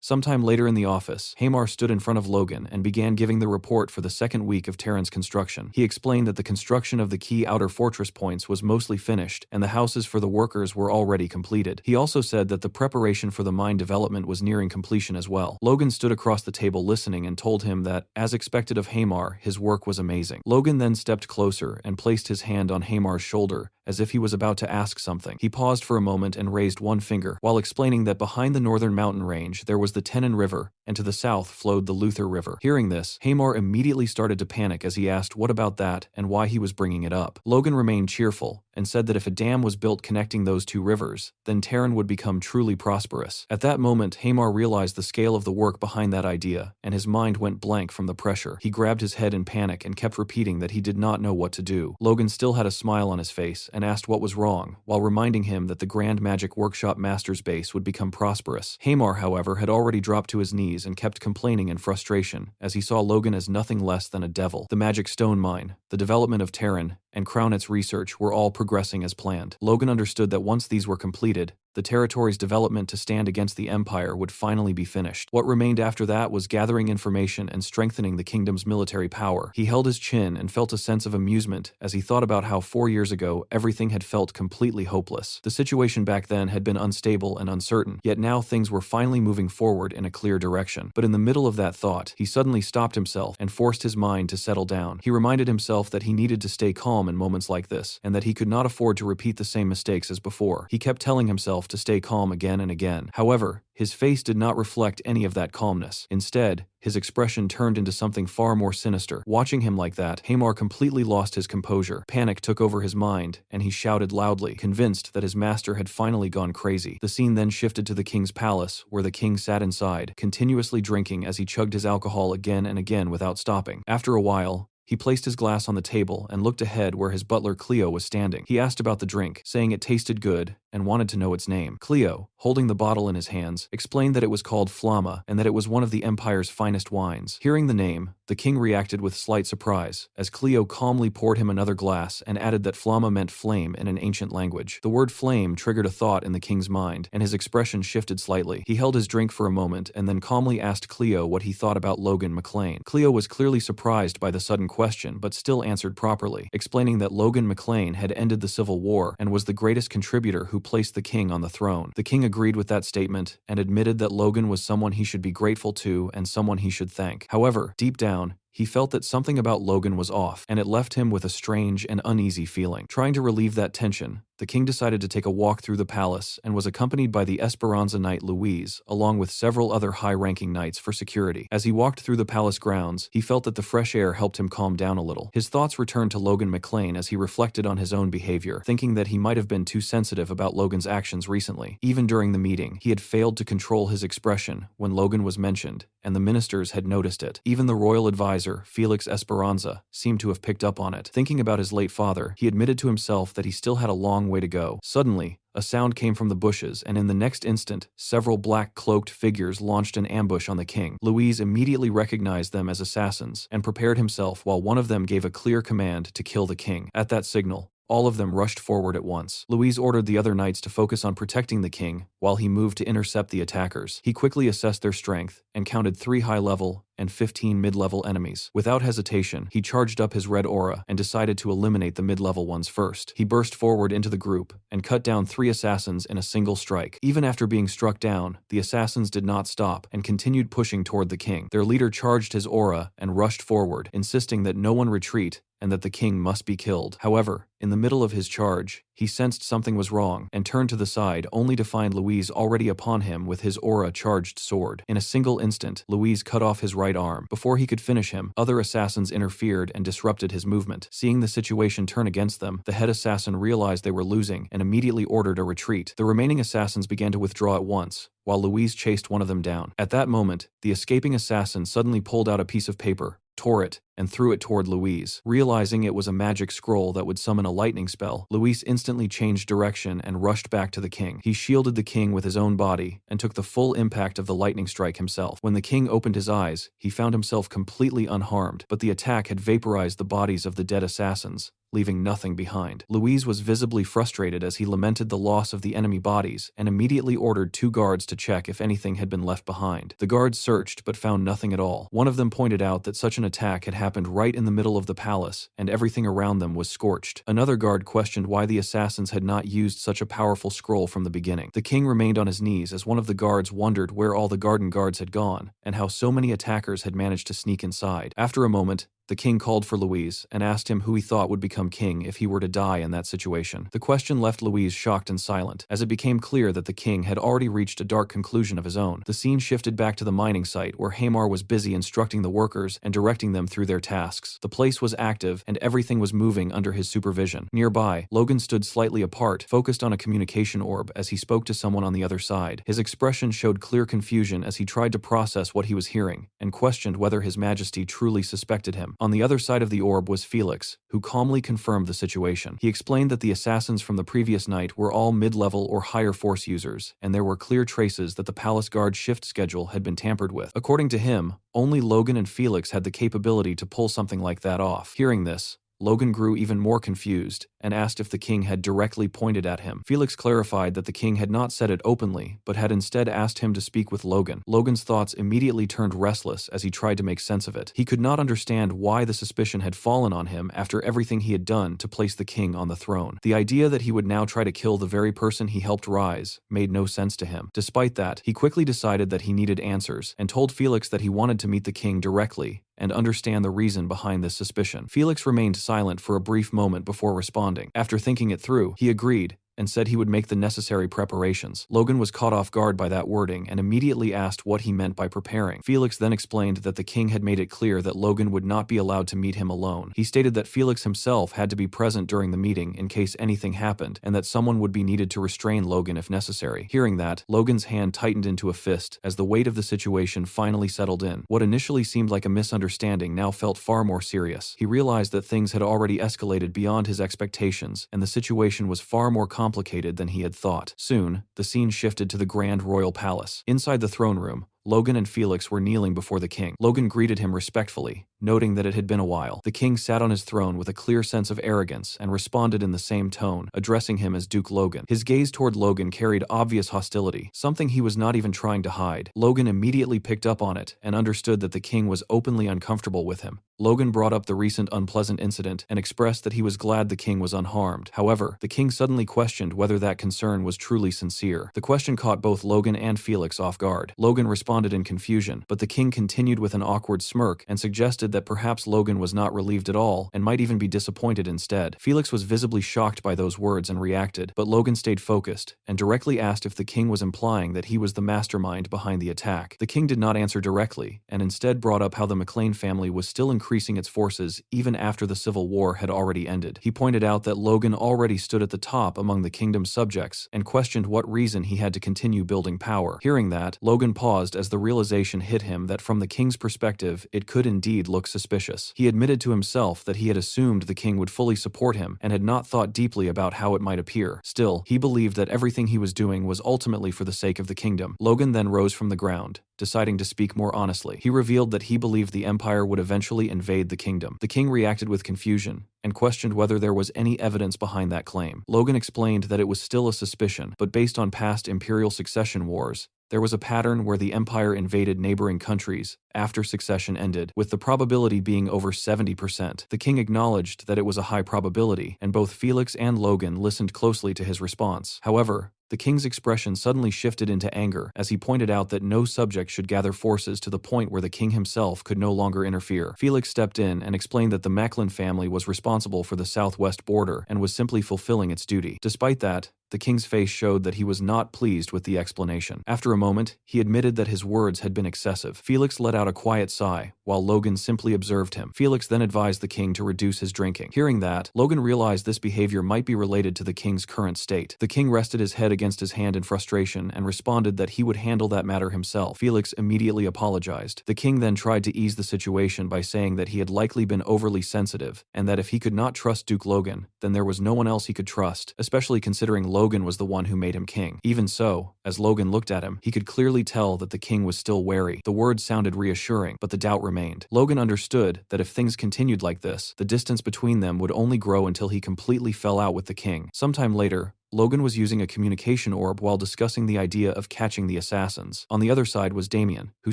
Sometime later in the office, Hamar stood in front of Logan and began giving the report for the second week of Terran's construction. He explained that the construction of the key outer fortress points was mostly finished, and the houses for the workers were already completed. He also said that the preparation for the mine development was nearing completion as well. Logan stood across the table listening and told him that, as expected of Hamar, his work was amazing. Logan then stepped closer and placed his hand on Hamar's shoulder, as if he was about to ask something. He paused for a moment and raised one finger, while explaining that behind the northern mountain range there was the Tenon River, and to the south flowed the Luther River. Hearing this, Hamar immediately started to panic as he asked what about that and why he was bringing it up. Logan remained cheerful, and said that if a dam was built connecting those two rivers, then Terran would become truly prosperous. At that moment, Hamar realized the scale of the work behind that idea, and his mind went blank from the pressure. He grabbed his head in panic and kept repeating that he did not know what to do. Logan still had a smile on his face and asked what was wrong, while reminding him that the Grand Magic Workshop Master's base would become prosperous. Hamar, however, had already dropped to his knees and kept complaining in frustration, as he saw Logan as nothing less than a devil. The magic stone mine, the development of Terran, and Crownet's research were all progressing as planned. Logan understood that once these were completed, the territory's development to stand against the Empire would finally be finished. What remained after that was gathering information and strengthening the kingdom's military power. He held his chin and felt a sense of amusement as he thought about how 4 years ago everything had felt completely hopeless. The situation back then had been unstable and uncertain, yet now things were finally moving forward in a clear direction. But in the middle of that thought, he suddenly stopped himself and forced his mind to settle down. He reminded himself that he needed to stay calm in moments like this, and that he could not afford to repeat the same mistakes as before. He kept telling himself to stay calm again and again. However, his face did not reflect any of that calmness. Instead, his expression turned into something far more sinister. Watching him like that, Hamar completely lost his composure. Panic took over his mind, and he shouted loudly, convinced that his master had finally gone crazy. The scene then shifted to the king's palace, where the king sat inside, continuously drinking as he chugged his alcohol again and again without stopping. After a while, he placed his glass on the table and looked ahead where his butler Cleo was standing. He asked about the drink, saying it tasted good and wanted to know its name. Cleo, holding the bottle in his hands, explained that it was called Flamma and that it was one of the Empire's finest wines. Hearing the name, the king reacted with slight surprise, as Cleo calmly poured him another glass and added that Flamma meant flame in an ancient language. The word flame triggered a thought in the king's mind, and his expression shifted slightly. He held his drink for a moment and then calmly asked Cleo what he thought about Logan McLean. Cleo was clearly surprised by the sudden question, but still answered properly, explaining that Logan McLean had ended the Civil War and was the greatest contributor who placed the king on the throne. The king agreed with that statement and admitted that Logan was someone he should be grateful to and someone he should thank. However, deep down, he felt that something about Logan was off, and it left him with a strange and uneasy feeling. Trying to relieve that tension, the king decided to take a walk through the palace and was accompanied by the Esperanza knight Louise, along with several other high-ranking knights for security. As he walked through the palace grounds, he felt that the fresh air helped him calm down a little. His thoughts returned to Logan McLean as he reflected on his own behavior, thinking that he might have been too sensitive about Logan's actions recently. Even during the meeting, he had failed to control his expression when Logan was mentioned, and the ministers had noticed it. Even the royal advisor, Felix Esperanza, seemed to have picked up on it. Thinking about his late father, he admitted to himself that he still had a long way to go. Suddenly, a sound came from the bushes, and in the next instant, several black-cloaked figures launched an ambush on the king. Louise immediately recognized them as assassins and prepared himself while one of them gave a clear command to kill the king. At that signal, All of them rushed forward at once. Louise ordered the other knights to focus on protecting the king, while he moved to intercept the attackers. He quickly assessed their strength, and counted 3 high-level and 15 mid-level enemies. Without hesitation, he charged up his red aura and decided to eliminate the mid-level ones first. He burst forward into the group and cut down 3 assassins in a single strike. Even after being struck down, the assassins did not stop and continued pushing toward the king. Their leader charged his aura and rushed forward, insisting that no one retreat and that the king must be killed. However, in the middle of his charge, he sensed something was wrong and turned to the side only to find Louise already upon him with his aura-charged sword. In a single instant, Louise cut off his right arm. Before he could finish him, other assassins interfered and disrupted his movement. Seeing the situation turn against them, the head assassin realized they were losing and immediately ordered a retreat. The remaining assassins began to withdraw at once, while Louise chased one of them down. At that moment, the escaping assassin suddenly pulled out a piece of paper, tore it, and threw it toward Louise. Realizing it was a magic scroll that would summon a lightning spell, Louise instantly changed direction and rushed back to the king. He shielded the king with his own body and took the full impact of the lightning strike himself. When the king opened his eyes, he found himself completely unharmed, but the attack had vaporized the bodies of the dead assassins, leaving nothing behind. Louise was visibly frustrated as he lamented the loss of the enemy bodies and immediately ordered 2 guards to check if anything had been left behind. The guards searched but found nothing at all. One of them pointed out that such an attack had happened right in the middle of the palace, and everything around them was scorched. Another guard questioned why the assassins had not used such a powerful scroll from the beginning. The king remained on his knees as one of the guards wondered where all the garden guards had gone and how so many attackers had managed to sneak inside. After a moment, the king called for Louise and asked him who he thought would become king if he were to die in that situation. The question left Louise shocked and silent, as it became clear that the king had already reached a dark conclusion of his own. The scene shifted back to the mining site where Hamar was busy instructing the workers and directing them through their tasks. The place was active and everything was moving under his supervision. Nearby, Logan stood slightly apart, focused on a communication orb as he spoke to someone on the other side. His expression showed clear confusion as he tried to process what he was hearing and questioned whether His Majesty truly suspected him. On the other side of the orb was Felix, who calmly confirmed the situation. He explained that the assassins from the previous night were all mid-level or higher force users, and there were clear traces that the palace guard shift schedule had been tampered with. According to him, only Logan and Felix had the capability to pull something like that off. Hearing this, Logan grew even more confused and asked if the king had directly pointed at him. Felix clarified that the king had not said it openly, but had instead asked him to speak with Logan. Logan's thoughts immediately turned restless as he tried to make sense of it. He could not understand why the suspicion had fallen on him after everything he had done to place the king on the throne. The idea that he would now try to kill the very person he helped rise made no sense to him. Despite that, he quickly decided that he needed answers and told Felix that he wanted to meet the king directly and understand the reason behind this suspicion. Felix remained silent for a brief moment before responding. After thinking it through, he agreed and said he would make the necessary preparations. Logan was caught off guard by that wording and immediately asked what he meant by preparing. Felix then explained that the king had made it clear that Logan would not be allowed to meet him alone. He stated that Felix himself had to be present during the meeting in case anything happened, and that someone would be needed to restrain Logan if necessary. Hearing that, Logan's hand tightened into a fist as the weight of the situation finally settled in. What initially seemed like a misunderstanding now felt far more serious. He realized that things had already escalated beyond his expectations, and the situation was far more complicated than he had thought. Soon, the scene shifted to the Grand Royal Palace. Inside the throne room, Logan and Felix were kneeling before the king. Logan greeted him respectfully, noting that it had been a while. The king sat on his throne with a clear sense of arrogance and responded in the same tone, addressing him as Duke Logan. His gaze toward Logan carried obvious hostility, something he was not even trying to hide. Logan immediately picked up on it and understood that the king was openly uncomfortable with him. Logan brought up the recent unpleasant incident and expressed that he was glad the king was unharmed. However, the king suddenly questioned whether that concern was truly sincere. The question caught both Logan and Felix off guard. Logan responded in confusion, but the king continued with an awkward smirk and suggested that perhaps Logan was not relieved at all and might even be disappointed instead. Felix was visibly shocked by those words and reacted, but Logan stayed focused and directly asked if the king was implying that he was the mastermind behind the attack. The king did not answer directly and instead brought up how the McLean family was still increasing its forces even after the Civil War had already ended. He pointed out that Logan already stood at the top among the kingdom's subjects and questioned what reason he had to continue building power. Hearing that, Logan paused as the realization hit him that from the king's perspective, it could indeed look suspicious. He admitted to himself that he had assumed the king would fully support him and had not thought deeply about how it might appear. Still, he believed that everything he was doing was ultimately for the sake of the kingdom. Logan then rose from the ground, deciding to speak more honestly. He revealed that he believed the empire would eventually invade the kingdom. The king reacted with confusion and questioned whether there was any evidence behind that claim. Logan explained that it was still a suspicion, but based on past imperial succession wars, there was a pattern where the empire invaded neighboring countries after succession ended, with the probability being over 70%. The king acknowledged that it was a high probability, and both Felix and Logan listened closely to his response. However, the king's expression suddenly shifted into anger as he pointed out that no subject should gather forces to the point where the king himself could no longer interfere. Felix stepped in and explained that the Macklin family was responsible for the southwest border and was simply fulfilling its duty. Despite that, the king's face showed that he was not pleased with the explanation. After a moment, he admitted that his words had been excessive. Felix let out a quiet sigh, while Logan simply observed him. Felix then advised the king to reduce his drinking. Hearing that, Logan realized this behavior might be related to the king's current state. The king rested his head against his hand in frustration and responded that he would handle that matter himself. Felix immediately apologized. The king then tried to ease the situation by saying that he had likely been overly sensitive, and that if he could not trust Duke Logan, then there was no one else he could trust, especially considering Logan was the one who made him king. Even so, as Logan looked at him, he could clearly tell that the king was still wary. The words sounded reassuring, but the doubt remained. Logan understood that if things continued like this, the distance between them would only grow until he completely fell out with the king. Sometime later, Logan was using a communication orb while discussing the idea of catching the assassins. On the other side was Damien, who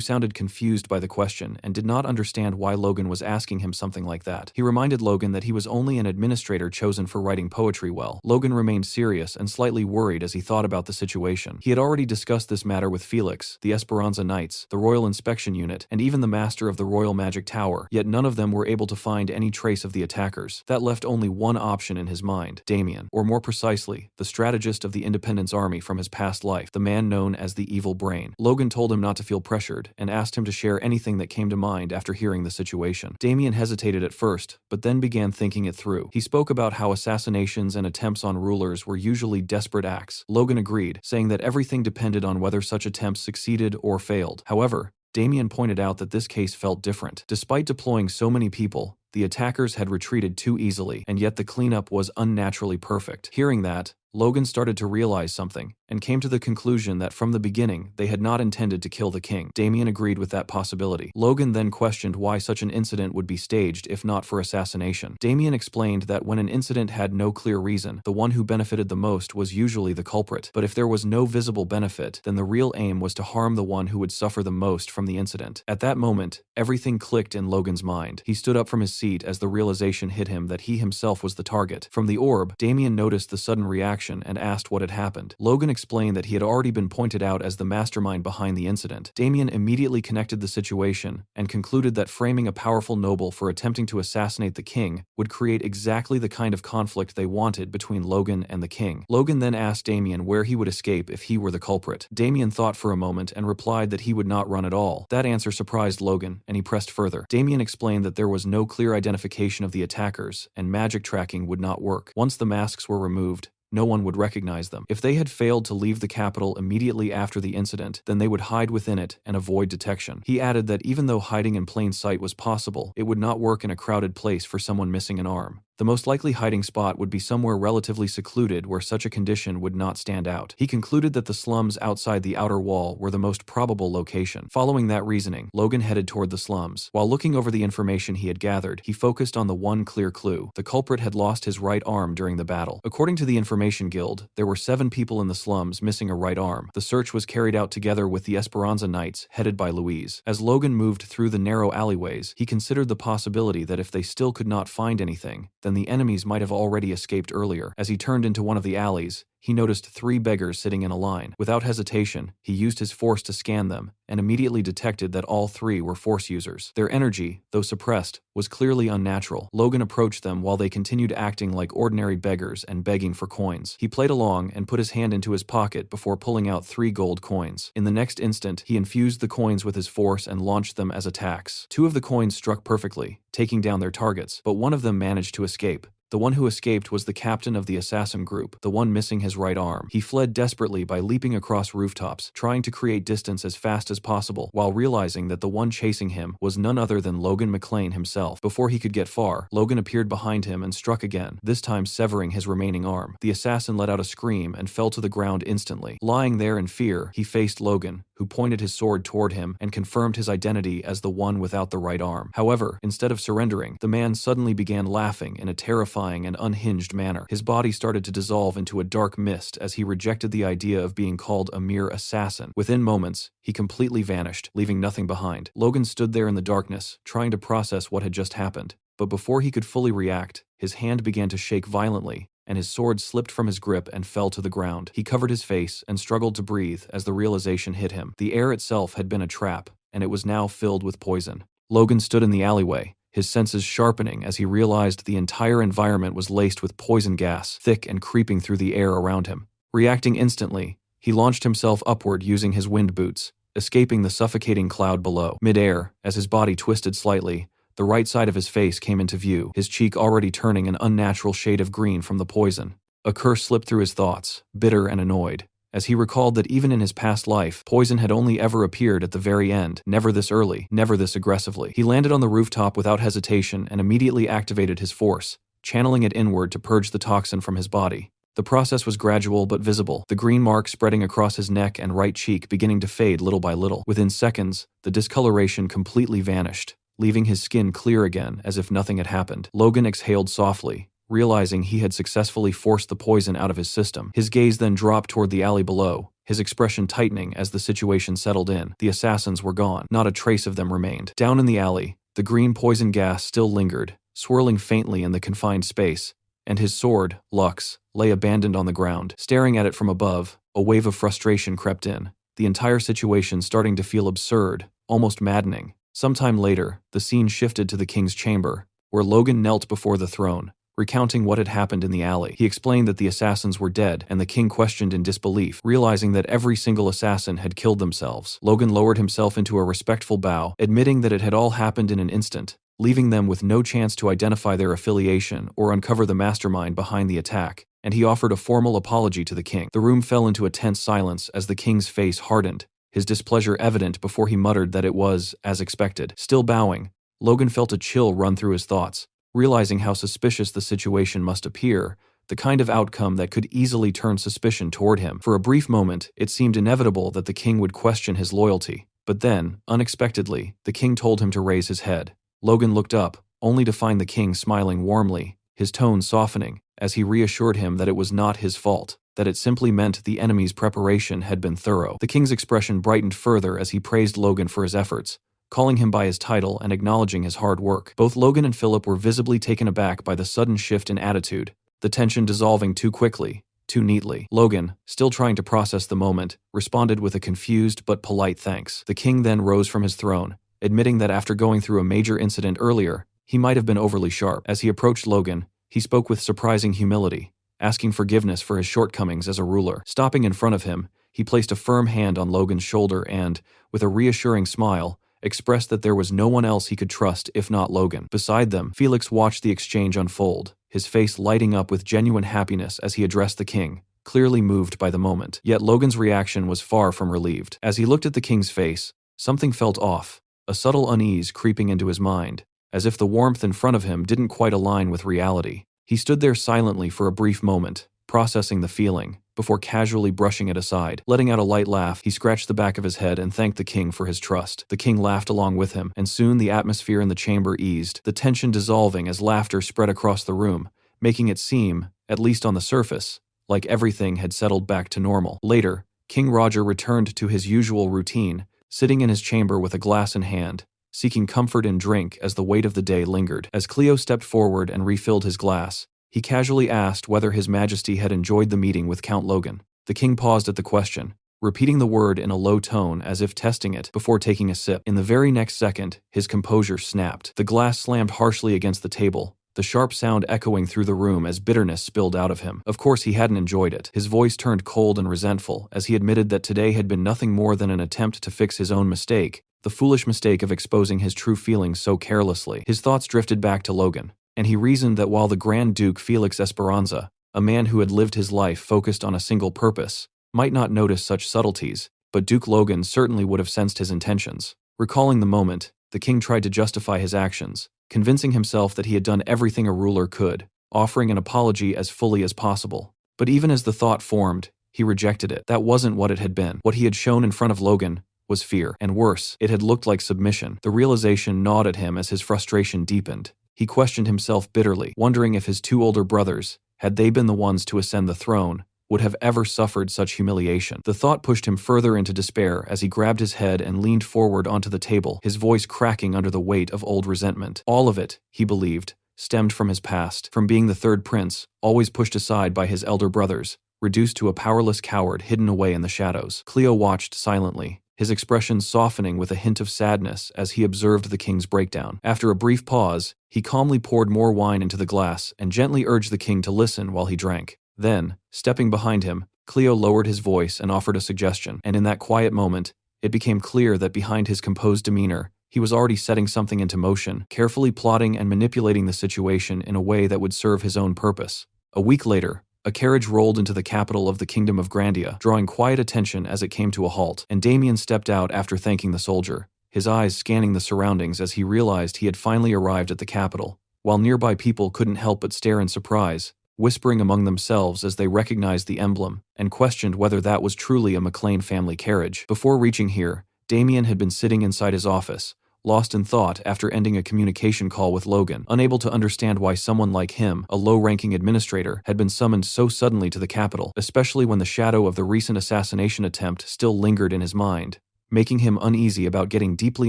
sounded confused by the question and did not understand why Logan was asking him something like that. He reminded Logan that he was only an administrator chosen for writing poetry well. Logan remained serious and slightly worried as he thought about the situation. He had already discussed this matter with Felix, the Esperanza Knights, the Royal Inspection Unit, and even the Master of the Royal Magic Tower, yet none of them were able to find any trace of the attackers. That left only one option in his mind: Damien, or more precisely, the strategist of the Independence Army from his past life, the man known as the Evil Brain. Logan told him not to feel pressured and asked him to share anything that came to mind after hearing the situation. Damien hesitated at first, but then began thinking it through. He spoke about how assassinations and attempts on rulers were usually desperate acts. Logan agreed, saying that everything depended on whether such attempts succeeded or failed. However, Damien pointed out that this case felt different. Despite deploying so many people, the attackers had retreated too easily, and yet the cleanup was unnaturally perfect. Hearing that, Logan started to realize something, and came to the conclusion that from the beginning, they had not intended to kill the king. Damien agreed with that possibility. Logan then questioned why such an incident would be staged if not for assassination. Damien explained that when an incident had no clear reason, the one who benefited the most was usually the culprit. But if there was no visible benefit, then the real aim was to harm the one who would suffer the most from the incident. At that moment, everything clicked in Logan's mind. He stood up from his seat as the realization hit him that he himself was the target. From the orb, Damien noticed the sudden reaction and asked what had happened. Logan explained that he had already been pointed out as the mastermind behind the incident. Damien immediately connected the situation and concluded that framing a powerful noble for attempting to assassinate the king would create exactly the kind of conflict they wanted between Logan and the king. Logan then asked Damien where he would escape if he were the culprit. Damien thought for a moment and replied that he would not run at all. That answer surprised Logan, and he pressed further. Damien explained that there was no clear identification of the attackers, and magic tracking would not work. Once the masks were removed, no one would recognize them. If they had failed to leave the capital immediately after the incident, then they would hide within it and avoid detection. He added that even though hiding in plain sight was possible, it would not work in a crowded place for someone missing an arm. The most likely hiding spot would be somewhere relatively secluded where such a condition would not stand out. He concluded that the slums outside the outer wall were the most probable location. Following that reasoning, Logan headed toward the slums. While looking over the information he had gathered, he focused on the one clear clue: the culprit had lost his right arm during the battle. According to the Information Guild, there were 7 people in the slums missing a right arm. The search was carried out together with the Esperanza Knights, headed by Louise. As Logan moved through the narrow alleyways, he considered the possibility that if they still could not find anything, then the enemies might have already escaped earlier. As he turned into one of the alleys, he noticed 3 beggars sitting in a line. Without hesitation, he used his force to scan them, and immediately detected that all 3 were force users. Their energy, though suppressed, was clearly unnatural. Logan approached them while they continued acting like ordinary beggars and begging for coins. He played along and put his hand into his pocket before pulling out 3 gold coins. In the next instant, he infused the coins with his force and launched them as attacks. 2 of the coins struck perfectly, taking down their targets, but one of them managed to escape. The one who escaped was the captain of the assassin group, the one missing his right arm. He fled desperately by leaping across rooftops, trying to create distance as fast as possible, while realizing that the one chasing him was none other than Logan McLean himself. Before he could get far, Logan appeared behind him and struck again, this time severing his remaining arm. The assassin let out a scream and fell to the ground instantly. Lying there in fear, he faced Logan, who pointed his sword toward him and confirmed his identity as the one without the right arm. However, instead of surrendering, the man suddenly began laughing in a terrifying and unhinged manner. His body started to dissolve into a dark mist as he rejected the idea of being called a mere assassin. Within moments, he completely vanished, leaving nothing behind. Logan stood there in the darkness, trying to process what had just happened. But before he could fully react, his hand began to shake violently, and his sword slipped from his grip and fell to the ground. He covered his face and struggled to breathe as the realization hit him. The air itself had been a trap, and it was now filled with poison. Logan stood in the alleyway, his senses sharpening as he realized the entire environment was laced with poison gas, thick and creeping through the air around him. Reacting instantly, he launched himself upward using his wind boots, escaping the suffocating cloud below. Mid-air, as his body twisted slightly, the right side of his face came into view, his cheek already turning an unnatural shade of green from the poison. A curse slipped through his thoughts, bitter and annoyed, as he recalled that even in his past life, poison had only ever appeared at the very end, never this early, never this aggressively. He landed on the rooftop without hesitation and immediately activated his force, channeling it inward to purge the toxin from his body. The process was gradual but visible, the green mark spreading across his neck and right cheek beginning to fade little by little. Within seconds, the discoloration completely vanished, leaving his skin clear again as if nothing had happened. Logan exhaled softly, realizing he had successfully forced the poison out of his system. His gaze then dropped toward the alley below, his expression tightening as the situation settled in. The assassins were gone. Not a trace of them remained. Down in the alley, the green poison gas still lingered, swirling faintly in the confined space, and his sword, Lux, lay abandoned on the ground. Staring at it from above, a wave of frustration crept in, the entire situation starting to feel absurd, almost maddening. Sometime later, the scene shifted to the king's chamber, where Logan knelt before the throne, recounting what had happened in the alley. He explained that the assassins were dead, and the king questioned in disbelief, realizing that every single assassin had killed themselves. Logan lowered himself into a respectful bow, admitting that it had all happened in an instant, leaving them with no chance to identify their affiliation or uncover the mastermind behind the attack, and he offered a formal apology to the king. The room fell into a tense silence as the king's face hardened, his displeasure evident before he muttered that it was as expected. Still bowing, Logan felt a chill run through his thoughts, realizing how suspicious the situation must appear, the kind of outcome that could easily turn suspicion toward him. For a brief moment, it seemed inevitable that the king would question his loyalty, but then, unexpectedly, the king told him to raise his head. Logan looked up, only to find the king smiling warmly, his tone softening, as he reassured him that it was not his fault, that it simply meant the enemy's preparation had been thorough. The king's expression brightened further as he praised Logan for his efforts, calling him by his title and acknowledging his hard work. Both Logan and Philip were visibly taken aback by the sudden shift in attitude, the tension dissolving too quickly, too neatly. Logan, still trying to process the moment, responded with a confused but polite thanks. The king then rose from his throne, admitting that after going through a major incident earlier, he might have been overly sharp. As he approached Logan, he spoke with surprising humility, asking forgiveness for his shortcomings as a ruler. Stopping in front of him, he placed a firm hand on Logan's shoulder and, with a reassuring smile, expressed that there was no one else he could trust if not Logan. Beside them, Felix watched the exchange unfold, his face lighting up with genuine happiness as he addressed the king, clearly moved by the moment. Yet Logan's reaction was far from relieved. As he looked at the king's face, something felt off, a subtle unease creeping into his mind, as if the warmth in front of him didn't quite align with reality. He stood there silently for a brief moment, processing the feeling, before casually brushing it aside. Letting out a light laugh, he scratched the back of his head and thanked the king for his trust. The king laughed along with him, and soon the atmosphere in the chamber eased, the tension dissolving as laughter spread across the room, making it seem, at least on the surface, like everything had settled back to normal. Later, King Roger returned to his usual routine, sitting in his chamber with a glass in hand, seeking comfort in drink as the weight of the day lingered. As Cleo stepped forward and refilled his glass, he casually asked whether His Majesty had enjoyed the meeting with Count Logan. The king paused at the question, repeating the word in a low tone as if testing it before taking a sip. In the very next second, his composure snapped. The glass slammed harshly against the table, the sharp sound echoing through the room as bitterness spilled out of him. Of course he hadn't enjoyed it. His voice turned cold and resentful as he admitted that today had been nothing more than an attempt to fix his own mistake, the foolish mistake of exposing his true feelings so carelessly. His thoughts drifted back to Logan, and he reasoned that while the Grand Duke Felix Esperanza, a man who had lived his life focused on a single purpose, might not notice such subtleties, but Duke Logan certainly would have sensed his intentions. Recalling the moment, the king tried to justify his actions, convincing himself that he had done everything a ruler could, offering an apology as fully as possible. But even as the thought formed, He rejected it. That wasn't what it had been. What he had shown in front of Logan was fear, and worse, it had looked like submission. The realization gnawed at him as his frustration deepened. He questioned himself bitterly, wondering if his two older brothers, had they been the ones to ascend the throne, would have ever suffered such humiliation. The thought pushed him further into despair as he grabbed his head and leaned forward onto the table, his voice cracking under the weight of old resentment. All of it, he believed, stemmed from his past, from being the third prince, always pushed aside by his elder brothers, reduced to a powerless coward hidden away in the shadows. Cleo watched silently, his expression softening with a hint of sadness as he observed the king's breakdown. After a brief pause, he calmly poured more wine into the glass and gently urged the king to listen while he drank. Then, stepping behind him, Cleo lowered his voice and offered a suggestion, and in that quiet moment, it became clear that behind his composed demeanor, he was already setting something into motion, carefully plotting and manipulating the situation in a way that would serve his own purpose. A week later, a carriage rolled into the capital of the Kingdom of Grandia, drawing quiet attention as it came to a halt, and Damien stepped out after thanking the soldier, his eyes scanning the surroundings as he realized he had finally arrived at the capital, while nearby people couldn't help but stare in surprise, whispering among themselves as they recognized the emblem, and questioned whether that was truly a McLean family carriage. Before reaching here, Damien had been sitting inside his office, lost in thought after ending a communication call with Logan, unable to understand why someone like him, a low-ranking administrator, had been summoned so suddenly to the capital, especially when the shadow of the recent assassination attempt still lingered in his mind, making him uneasy about getting deeply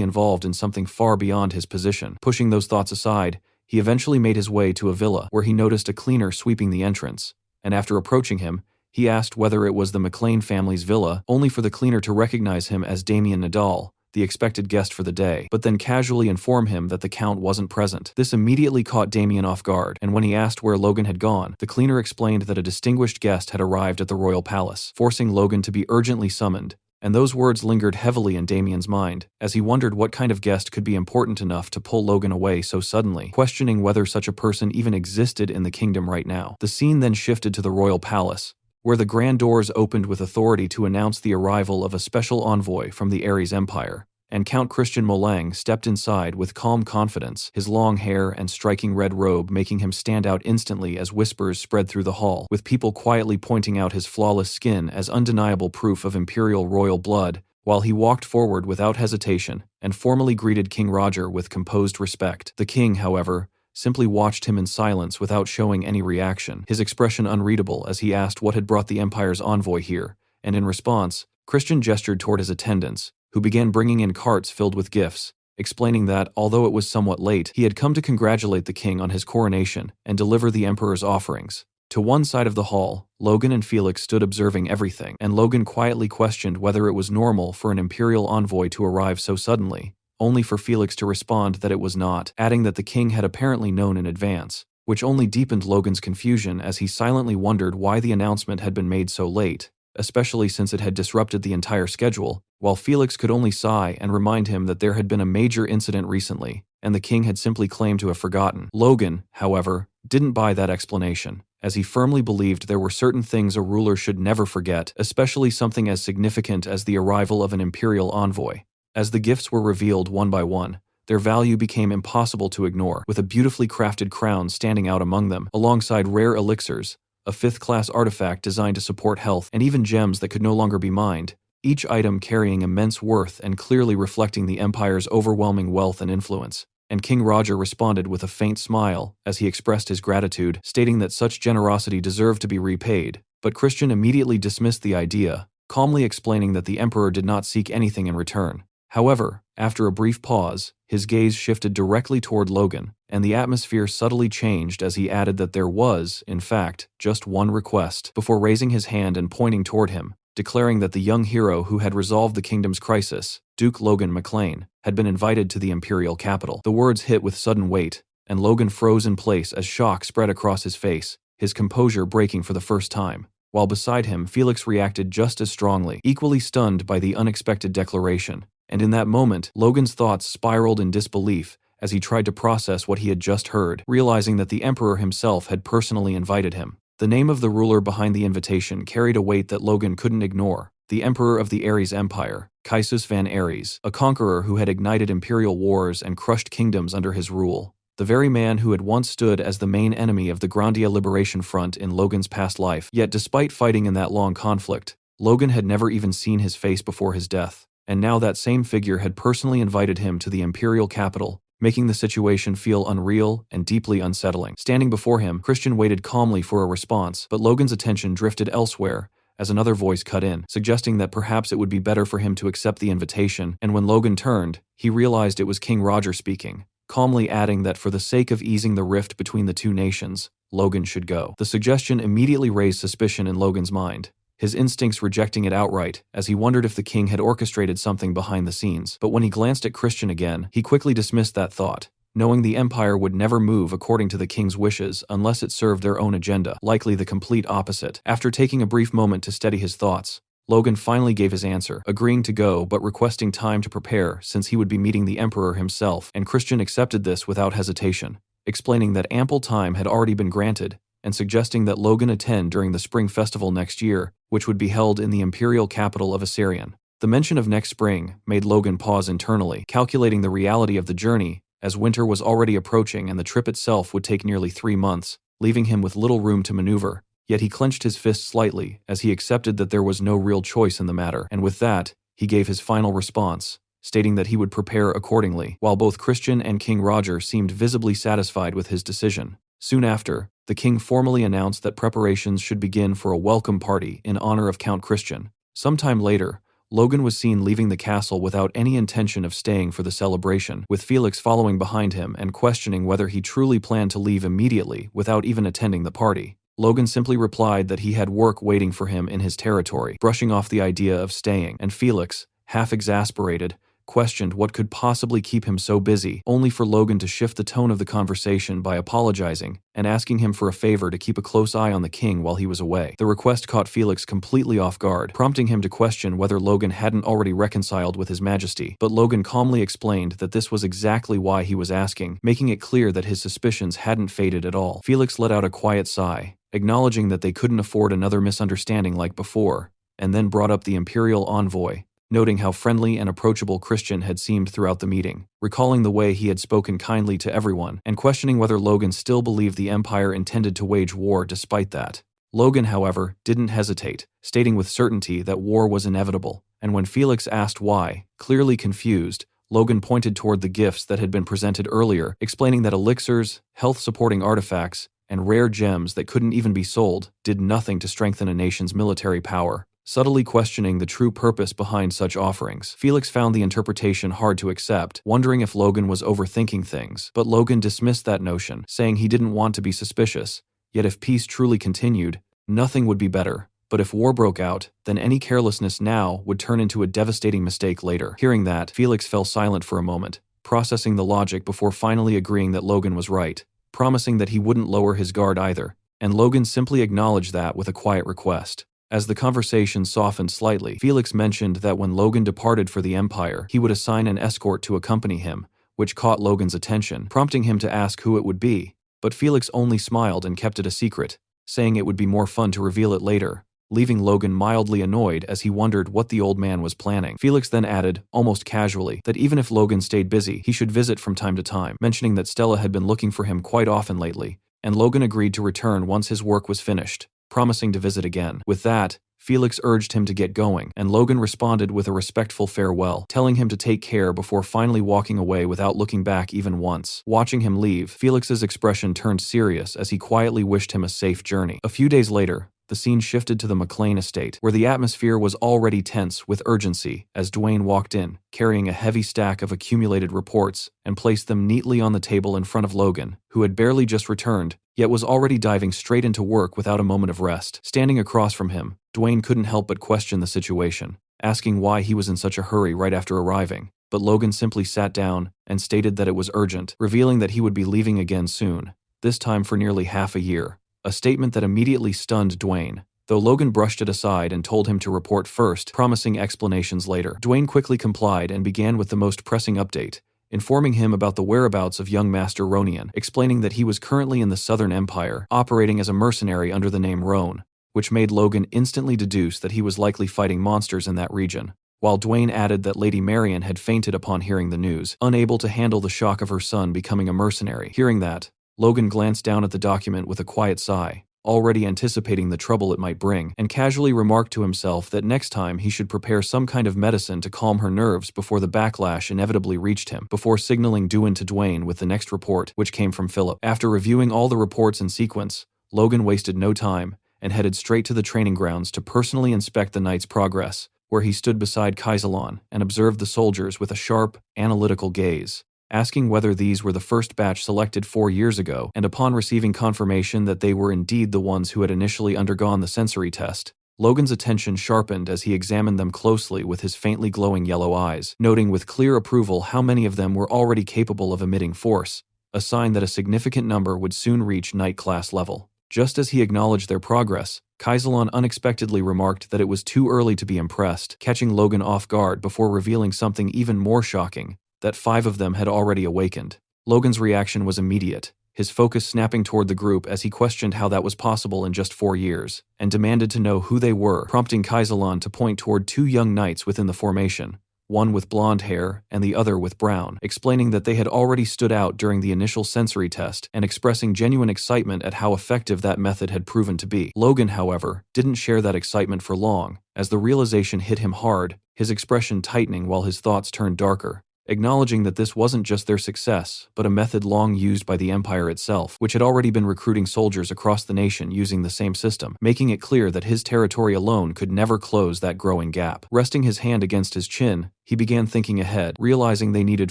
involved in something far beyond his position. Pushing those thoughts aside, he eventually made his way to a villa where he noticed a cleaner sweeping the entrance, and after approaching him, he asked whether it was the McLean family's villa, only for the cleaner to recognize him as Damien Nadal, the expected guest for the day, but then casually inform him that the Count wasn't present. This immediately caught Damien off guard, and when he asked where Logan had gone, the cleaner explained that a distinguished guest had arrived at the royal palace, forcing Logan to be urgently summoned. And those words lingered heavily in Damien's mind, as he wondered what kind of guest could be important enough to pull Logan away so suddenly, questioning whether such a person even existed in the kingdom right now. The scene then shifted to the royal palace, where the grand doors opened with authority to announce the arrival of a special envoy from the Ares Empire, and Count Christian Molang stepped inside with calm confidence, his long hair and striking red robe making him stand out instantly as whispers spread through the hall, with people quietly pointing out his flawless skin as undeniable proof of imperial royal blood, while he walked forward without hesitation and formally greeted King Roger with composed respect. The king, however, simply watched him in silence without showing any reaction, his expression unreadable as he asked what had brought the Empire's envoy here, and in response, Christian gestured toward his attendants, who began bringing in carts filled with gifts, explaining that, although it was somewhat late, he had come to congratulate the king on his coronation and deliver the Emperor's offerings. To one side of the hall, Logan and Felix stood observing everything, and Logan quietly questioned whether it was normal for an imperial envoy to arrive so suddenly, only for Felix to respond that it was not, adding that the king had apparently known in advance, which only deepened Logan's confusion as he silently wondered why the announcement had been made so late, especially since it had disrupted the entire schedule, while Felix could only sigh and remind him that there had been a major incident recently, and the king had simply claimed to have forgotten. Logan, however, didn't buy that explanation, as he firmly believed there were certain things a ruler should never forget, especially something as significant as the arrival of an imperial envoy. As the gifts were revealed one by one, their value became impossible to ignore, with a beautifully crafted crown standing out among them, alongside rare elixirs, a fifth-class artifact designed to support health, and even gems that could no longer be mined, each item carrying immense worth and clearly reflecting the Empire's overwhelming wealth and influence. And King Roger responded with a faint smile as he expressed his gratitude, stating that such generosity deserved to be repaid, but Christian immediately dismissed the idea, calmly explaining that the Emperor did not seek anything in return. However, after a brief pause, his gaze shifted directly toward Logan, and the atmosphere subtly changed as he added that there was, in fact, just one request, before raising his hand and pointing toward him, declaring that the young hero who had resolved the kingdom's crisis, Duke Logan McLean, had been invited to the imperial capital. The words hit with sudden weight, and Logan froze in place as shock spread across his face, his composure breaking for the first time. While beside him, Felix reacted just as strongly, equally stunned by the unexpected declaration. And in that moment, Logan's thoughts spiraled in disbelief as he tried to process what he had just heard, realizing that the Emperor himself had personally invited him. The name of the ruler behind the invitation carried a weight that Logan couldn't ignore: the Emperor of the Ares Empire, Caesius van Ares, a conqueror who had ignited imperial wars and crushed kingdoms under his rule. the very man who had once stood as the main enemy of the Grandia Liberation Front in Logan's past life. Yet despite fighting in that long conflict, Logan had never even seen his face before his death, and now that same figure had personally invited him to the Imperial capital, making the situation feel unreal and deeply unsettling. Standing before him, Christian waited calmly for a response, but Logan's attention drifted elsewhere as another voice cut in, suggesting that perhaps it would be better for him to accept the invitation, and when Logan turned, he realized it was King Roger speaking, calmly adding that for the sake of easing the rift between the two nations, Logan should go. The suggestion immediately raised suspicion in Logan's mind, his instincts rejecting it outright, as he wondered if the king had orchestrated something behind the scenes. But when he glanced at Christian again, he quickly dismissed that thought, knowing the Empire would never move according to the king's wishes unless it served their own agenda, likely the complete opposite. After taking a brief moment to steady his thoughts, Logan finally gave his answer, agreeing to go but requesting time to prepare since he would be meeting the Emperor himself, and Christian accepted this without hesitation, explaining that ample time had already been granted, and suggesting that Logan attend during the spring festival next year, which would be held in the imperial capital of Assyrian. The mention of next spring made Logan pause internally, calculating the reality of the journey, as winter was already approaching and the trip itself would take nearly 3 months, leaving him with little room to maneuver. Yet he clenched his fist slightly as he accepted that there was no real choice in the matter, and with that, he gave his final response, stating that he would prepare accordingly, while both Christian and King Roger seemed visibly satisfied with his decision. Soon after, the king formally announced that preparations should begin for a welcome party in honor of Count Christian. Sometime later, Logan was seen leaving the castle without any intention of staying for the celebration, with Felix following behind him and questioning whether he truly planned to leave immediately without even attending the party. Logan simply replied that he had work waiting for him in his territory, brushing off the idea of staying, and Felix, half exasperated, questioned what could possibly keep him so busy, only for Logan to shift the tone of the conversation by apologizing and asking him for a favor to keep a close eye on the king while he was away. The request caught Felix completely off guard, prompting him to question whether Logan hadn't already reconciled with his majesty, but Logan calmly explained that this was exactly why he was asking, making it clear that his suspicions hadn't faded at all. Felix let out a quiet sigh, acknowledging that they couldn't afford another misunderstanding like before, and then brought up the imperial envoy, noting how friendly and approachable Christian had seemed throughout the meeting, recalling the way he had spoken kindly to everyone, and questioning whether Logan still believed the Empire intended to wage war despite that. Logan, however, didn't hesitate, stating with certainty that war was inevitable, and when Felix asked why, clearly confused, Logan pointed toward the gifts that had been presented earlier, explaining that elixirs, health-supporting artifacts, and rare gems that couldn't even be sold did nothing to strengthen a nation's military power. Subtly questioning the true purpose behind such offerings, Felix found the interpretation hard to accept, wondering if Logan was overthinking things, but Logan dismissed that notion, saying he didn't want to be suspicious, yet if peace truly continued, nothing would be better, but if war broke out, then any carelessness now would turn into a devastating mistake later. Hearing that, Felix fell silent for a moment, processing the logic before finally agreeing that Logan was right, promising that he wouldn't lower his guard either, and Logan simply acknowledged that with a quiet request. As the conversation softened slightly, Felix mentioned that when Logan departed for the Empire, he would assign an escort to accompany him, which caught Logan's attention, prompting him to ask who it would be, but Felix only smiled and kept it a secret, saying it would be more fun to reveal it later, leaving Logan mildly annoyed as he wondered what the old man was planning. Felix then added, almost casually, that even if Logan stayed busy, he should visit from time to time, mentioning that Stella had been looking for him quite often lately, and Logan agreed to return once his work was finished, promising to visit again. With that, Felix urged him to get going, and Logan responded with a respectful farewell, telling him to take care before finally walking away without looking back even once. Watching him leave, Felix's expression turned serious as he quietly wished him a safe journey. A few days later, the scene shifted to the McLean estate, where the atmosphere was already tense with urgency as Dwayne walked in, carrying a heavy stack of accumulated reports, and placed them neatly on the table in front of Logan, who had barely just returned, yet was already diving straight into work without a moment of rest. Standing across from him, Dwayne couldn't help but question the situation, asking why he was in such a hurry right after arriving, but Logan simply sat down and stated that it was urgent, revealing that he would be leaving again soon, this time for nearly half a year. A statement that immediately stunned Dwayne, though Logan brushed it aside and told him to report first, promising explanations later. Dwayne quickly complied and began with the most pressing update, informing him about the whereabouts of young Master Ronian, explaining that he was currently in the Southern Empire, operating as a mercenary under the name Roan, which made Logan instantly deduce that he was likely fighting monsters in that region. while Dwayne added that Lady Marian had fainted upon hearing the news, unable to handle the shock of her son becoming a mercenary. Hearing that, Logan glanced down at the document with a quiet sigh, already anticipating the trouble it might bring, and casually remarked to himself that next time he should prepare some kind of medicine to calm her nerves before the backlash inevitably reached him, before signaling doin to Dwayne with the next report, which came from Philip. After reviewing all the reports in sequence, Logan wasted no time and headed straight to the training grounds to personally inspect the night's progress, where he stood beside Kaisalon and observed the soldiers with a sharp, analytical gaze, asking whether these were the first batch selected 4 years ago, and upon receiving confirmation that they were indeed the ones who had initially undergone the sensory test, Logan's attention sharpened as he examined them closely with his faintly glowing yellow eyes, noting with clear approval how many of them were already capable of emitting force, a sign that a significant number would soon reach Knight class level. Just as he acknowledged their progress, Kaisalon unexpectedly remarked that it was too early to be impressed, catching Logan off guard before revealing something even more shocking, that 5 of them had already awakened. Logan's reaction was immediate, his focus snapping toward the group as he questioned how that was possible in just 4 years, and demanded to know who they were, prompting Kaisalon to point toward 2 young knights within the formation, one with blonde hair and the other with brown, explaining that they had already stood out during the initial sensory test and expressing genuine excitement at how effective that method had proven to be. Logan, however, didn't share that excitement for long, as the realization hit him hard, his expression tightening while his thoughts turned darker, acknowledging that this wasn't just their success, but a method long used by the Empire itself, which had already been recruiting soldiers across the nation using the same system, making it clear that his territory alone could never close that growing gap. Resting his hand against his chin, he began thinking ahead, realizing they needed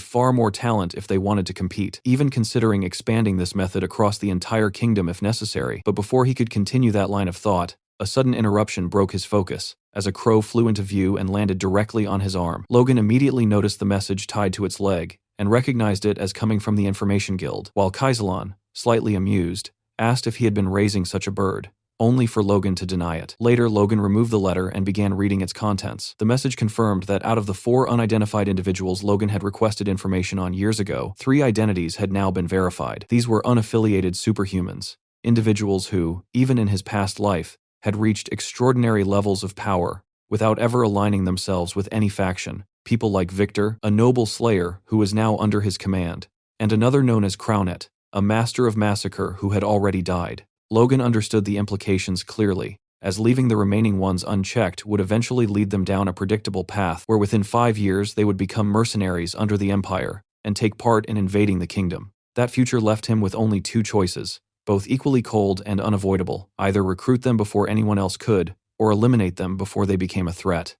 far more talent if they wanted to compete, even considering expanding this method across the entire kingdom if necessary. But before he could continue that line of thought, a sudden interruption broke his focus, as a crow flew into view and landed directly on his arm. Logan immediately noticed the message tied to its leg, and recognized it as coming from the Information Guild, while Kaisalon, slightly amused, asked if he had been raising such a bird, only for Logan to deny it. Later, Logan removed the letter and began reading its contents. The message confirmed that out of the 4 unidentified individuals Logan had requested information on years ago, 3 identities had now been verified. These were unaffiliated superhumans, individuals who, even in his past life, had reached extraordinary levels of power without ever aligning themselves with any faction. People like Victor, a noble slayer who was now under his command, and another known as Crownet, a master of massacre who had already died. Logan understood the implications clearly, as leaving the remaining ones unchecked would eventually lead them down a predictable path where within 5 years they would become mercenaries under the Empire and take part in invading the kingdom. That future left him with only 2 choices, both equally cold and unavoidable: either recruit them before anyone else could, or eliminate them before they became a threat.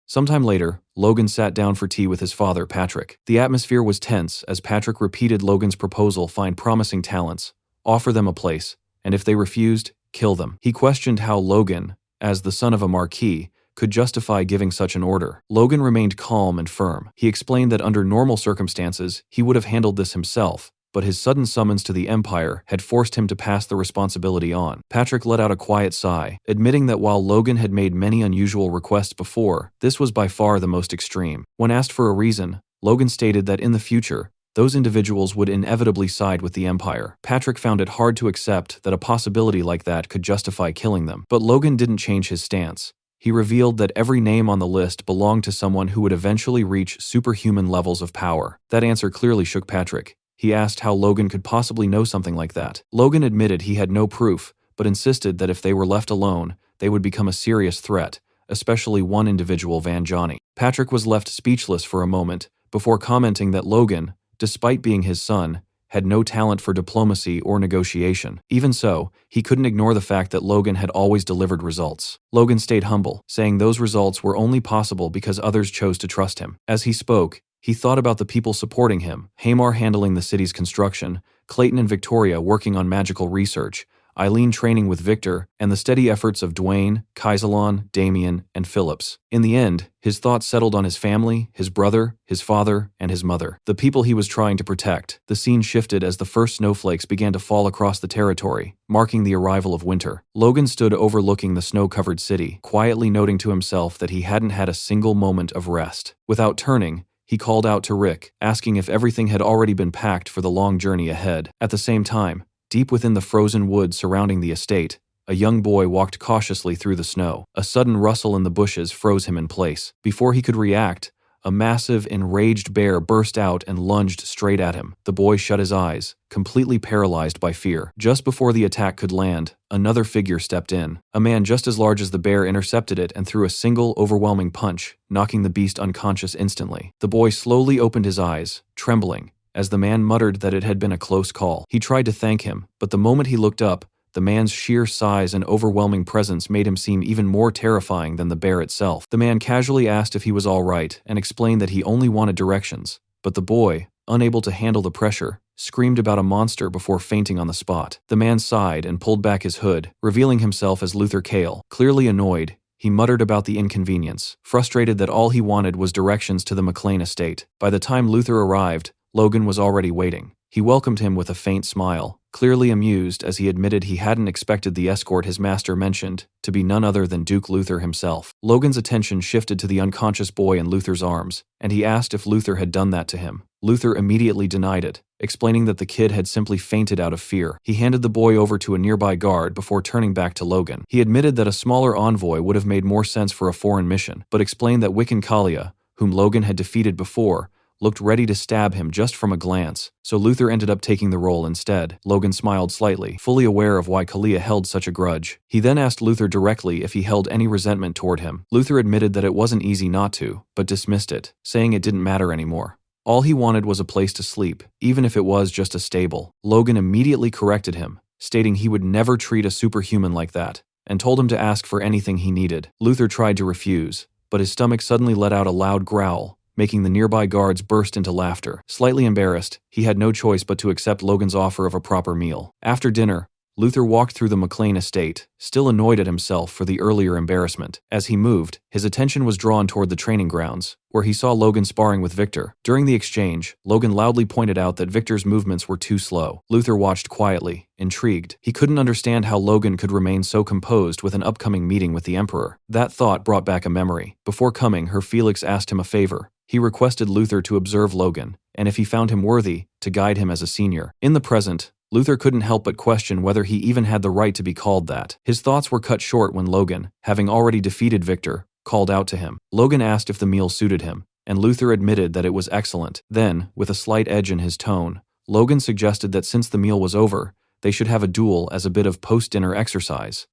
Sometime later, Logan sat down for tea with his father, Patrick. The atmosphere was tense as Patrick repeated Logan's proposal: find promising talents, offer them a place, and if they refused, kill them. He questioned how Logan, as the son of a marquis, could justify giving such an order. Logan remained calm and firm. He explained that under normal circumstances, he would have handled this himself, but his sudden summons to the Empire had forced him to pass the responsibility on. Patrick let out a quiet sigh, admitting that while Logan had made many unusual requests before, this was by far the most extreme. When asked for a reason, Logan stated that in the future, those individuals would inevitably side with the Empire. Patrick found it hard to accept that a possibility like that could justify killing them, but Logan didn't change his stance. He revealed that every name on the list belonged to someone who would eventually reach superhuman levels of power. That answer clearly shook Patrick. He asked how Logan could possibly know something like that. Logan admitted he had no proof, but insisted that if they were left alone, they would become a serious threat, especially one individual, Van Johnny. Patrick was left speechless for a moment, before commenting that Logan, despite being his son, had no talent for diplomacy or negotiation. Even so, he couldn't ignore the fact that Logan had always delivered results. Logan stayed humble, saying those results were only possible because others chose to trust him. As he spoke, he thought about the people supporting him: Hamar handling the city's construction, Clayton and Victoria working on magical research, Eileen training with Victor, and the steady efforts of Dwayne, Kaisalon, Damien, and Phillips. In the end, his thoughts settled on his family, his brother, his father, and his mother, the people he was trying to protect. The scene shifted as the first snowflakes began to fall across the territory, marking the arrival of winter. Logan stood overlooking the snow-covered city, quietly noting to himself that he hadn't had a single moment of rest. Without turning, he called out to Rick, asking if everything had already been packed for the long journey ahead. At the same time, deep within the frozen woods surrounding the estate, a young boy walked cautiously through the snow. A sudden rustle in the bushes froze him in place. Before he could react, a massive, enraged bear burst out and lunged straight at him. The boy shut his eyes, completely paralyzed by fear. Just before the attack could land, another figure stepped in. A man just as large as the bear intercepted it and threw a single, overwhelming punch, knocking the beast unconscious instantly. The boy slowly opened his eyes, trembling, as the man muttered that it had been a close call. He tried to thank him, but the moment he looked up, the man's sheer size and overwhelming presence made him seem even more terrifying than the bear itself. The man casually asked if he was all right and explained that he only wanted directions, but the boy, unable to handle the pressure, screamed about a monster before fainting on the spot. The man sighed and pulled back his hood, revealing himself as Luther Kale. Clearly annoyed, he muttered about the inconvenience, frustrated that all he wanted was directions to the McLean estate. By the time Luther arrived, Logan was already waiting. He welcomed him with a faint smile, clearly amused as he admitted he hadn't expected the escort his master mentioned to be none other than Duke Luther himself. Logan's attention shifted to the unconscious boy in Luther's arms, and he asked if Luther had done that to him. Luther immediately denied it, explaining that the kid had simply fainted out of fear. He handed the boy over to a nearby guard before turning back to Logan. He admitted that a smaller envoy would have made more sense for a foreign mission, but explained that Wiccan Kalia, whom Logan had defeated before, looked ready to stab him just from a glance, so Luther ended up taking the role instead. Logan smiled slightly, fully aware of why Kalia held such a grudge. He then asked Luther directly if he held any resentment toward him. Luther admitted that it wasn't easy not to, but dismissed it, saying it didn't matter anymore. All he wanted was a place to sleep, even if it was just a stable. Logan immediately corrected him, stating he would never treat a superhuman like that, and told him to ask for anything he needed. Luther tried to refuse, but his stomach suddenly let out a loud growl, making the nearby guards burst into laughter. Slightly embarrassed, he had no choice but to accept Logan's offer of a proper meal. After dinner, Luther walked through the McLean estate, still annoyed at himself for the earlier embarrassment. As he moved, his attention was drawn toward the training grounds, where he saw Logan sparring with Victor. During the exchange, Logan loudly pointed out that Victor's movements were too slow. Luther watched quietly, intrigued. He couldn't understand how Logan could remain so composed with an upcoming meeting with the Emperor. That thought brought back a memory. Before coming, Her Felix asked him a favor. He requested Luther to observe Logan, and if he found him worthy, to guide him as a senior. In the present, Luther couldn't help but question whether he even had the right to be called that. His thoughts were cut short when Logan, having already defeated Victor, called out to him. Logan asked if the meal suited him, and Luther admitted that it was excellent. Then, with a slight edge in his tone, Logan suggested that since the meal was over, they should have a duel as a bit of post-dinner exercise.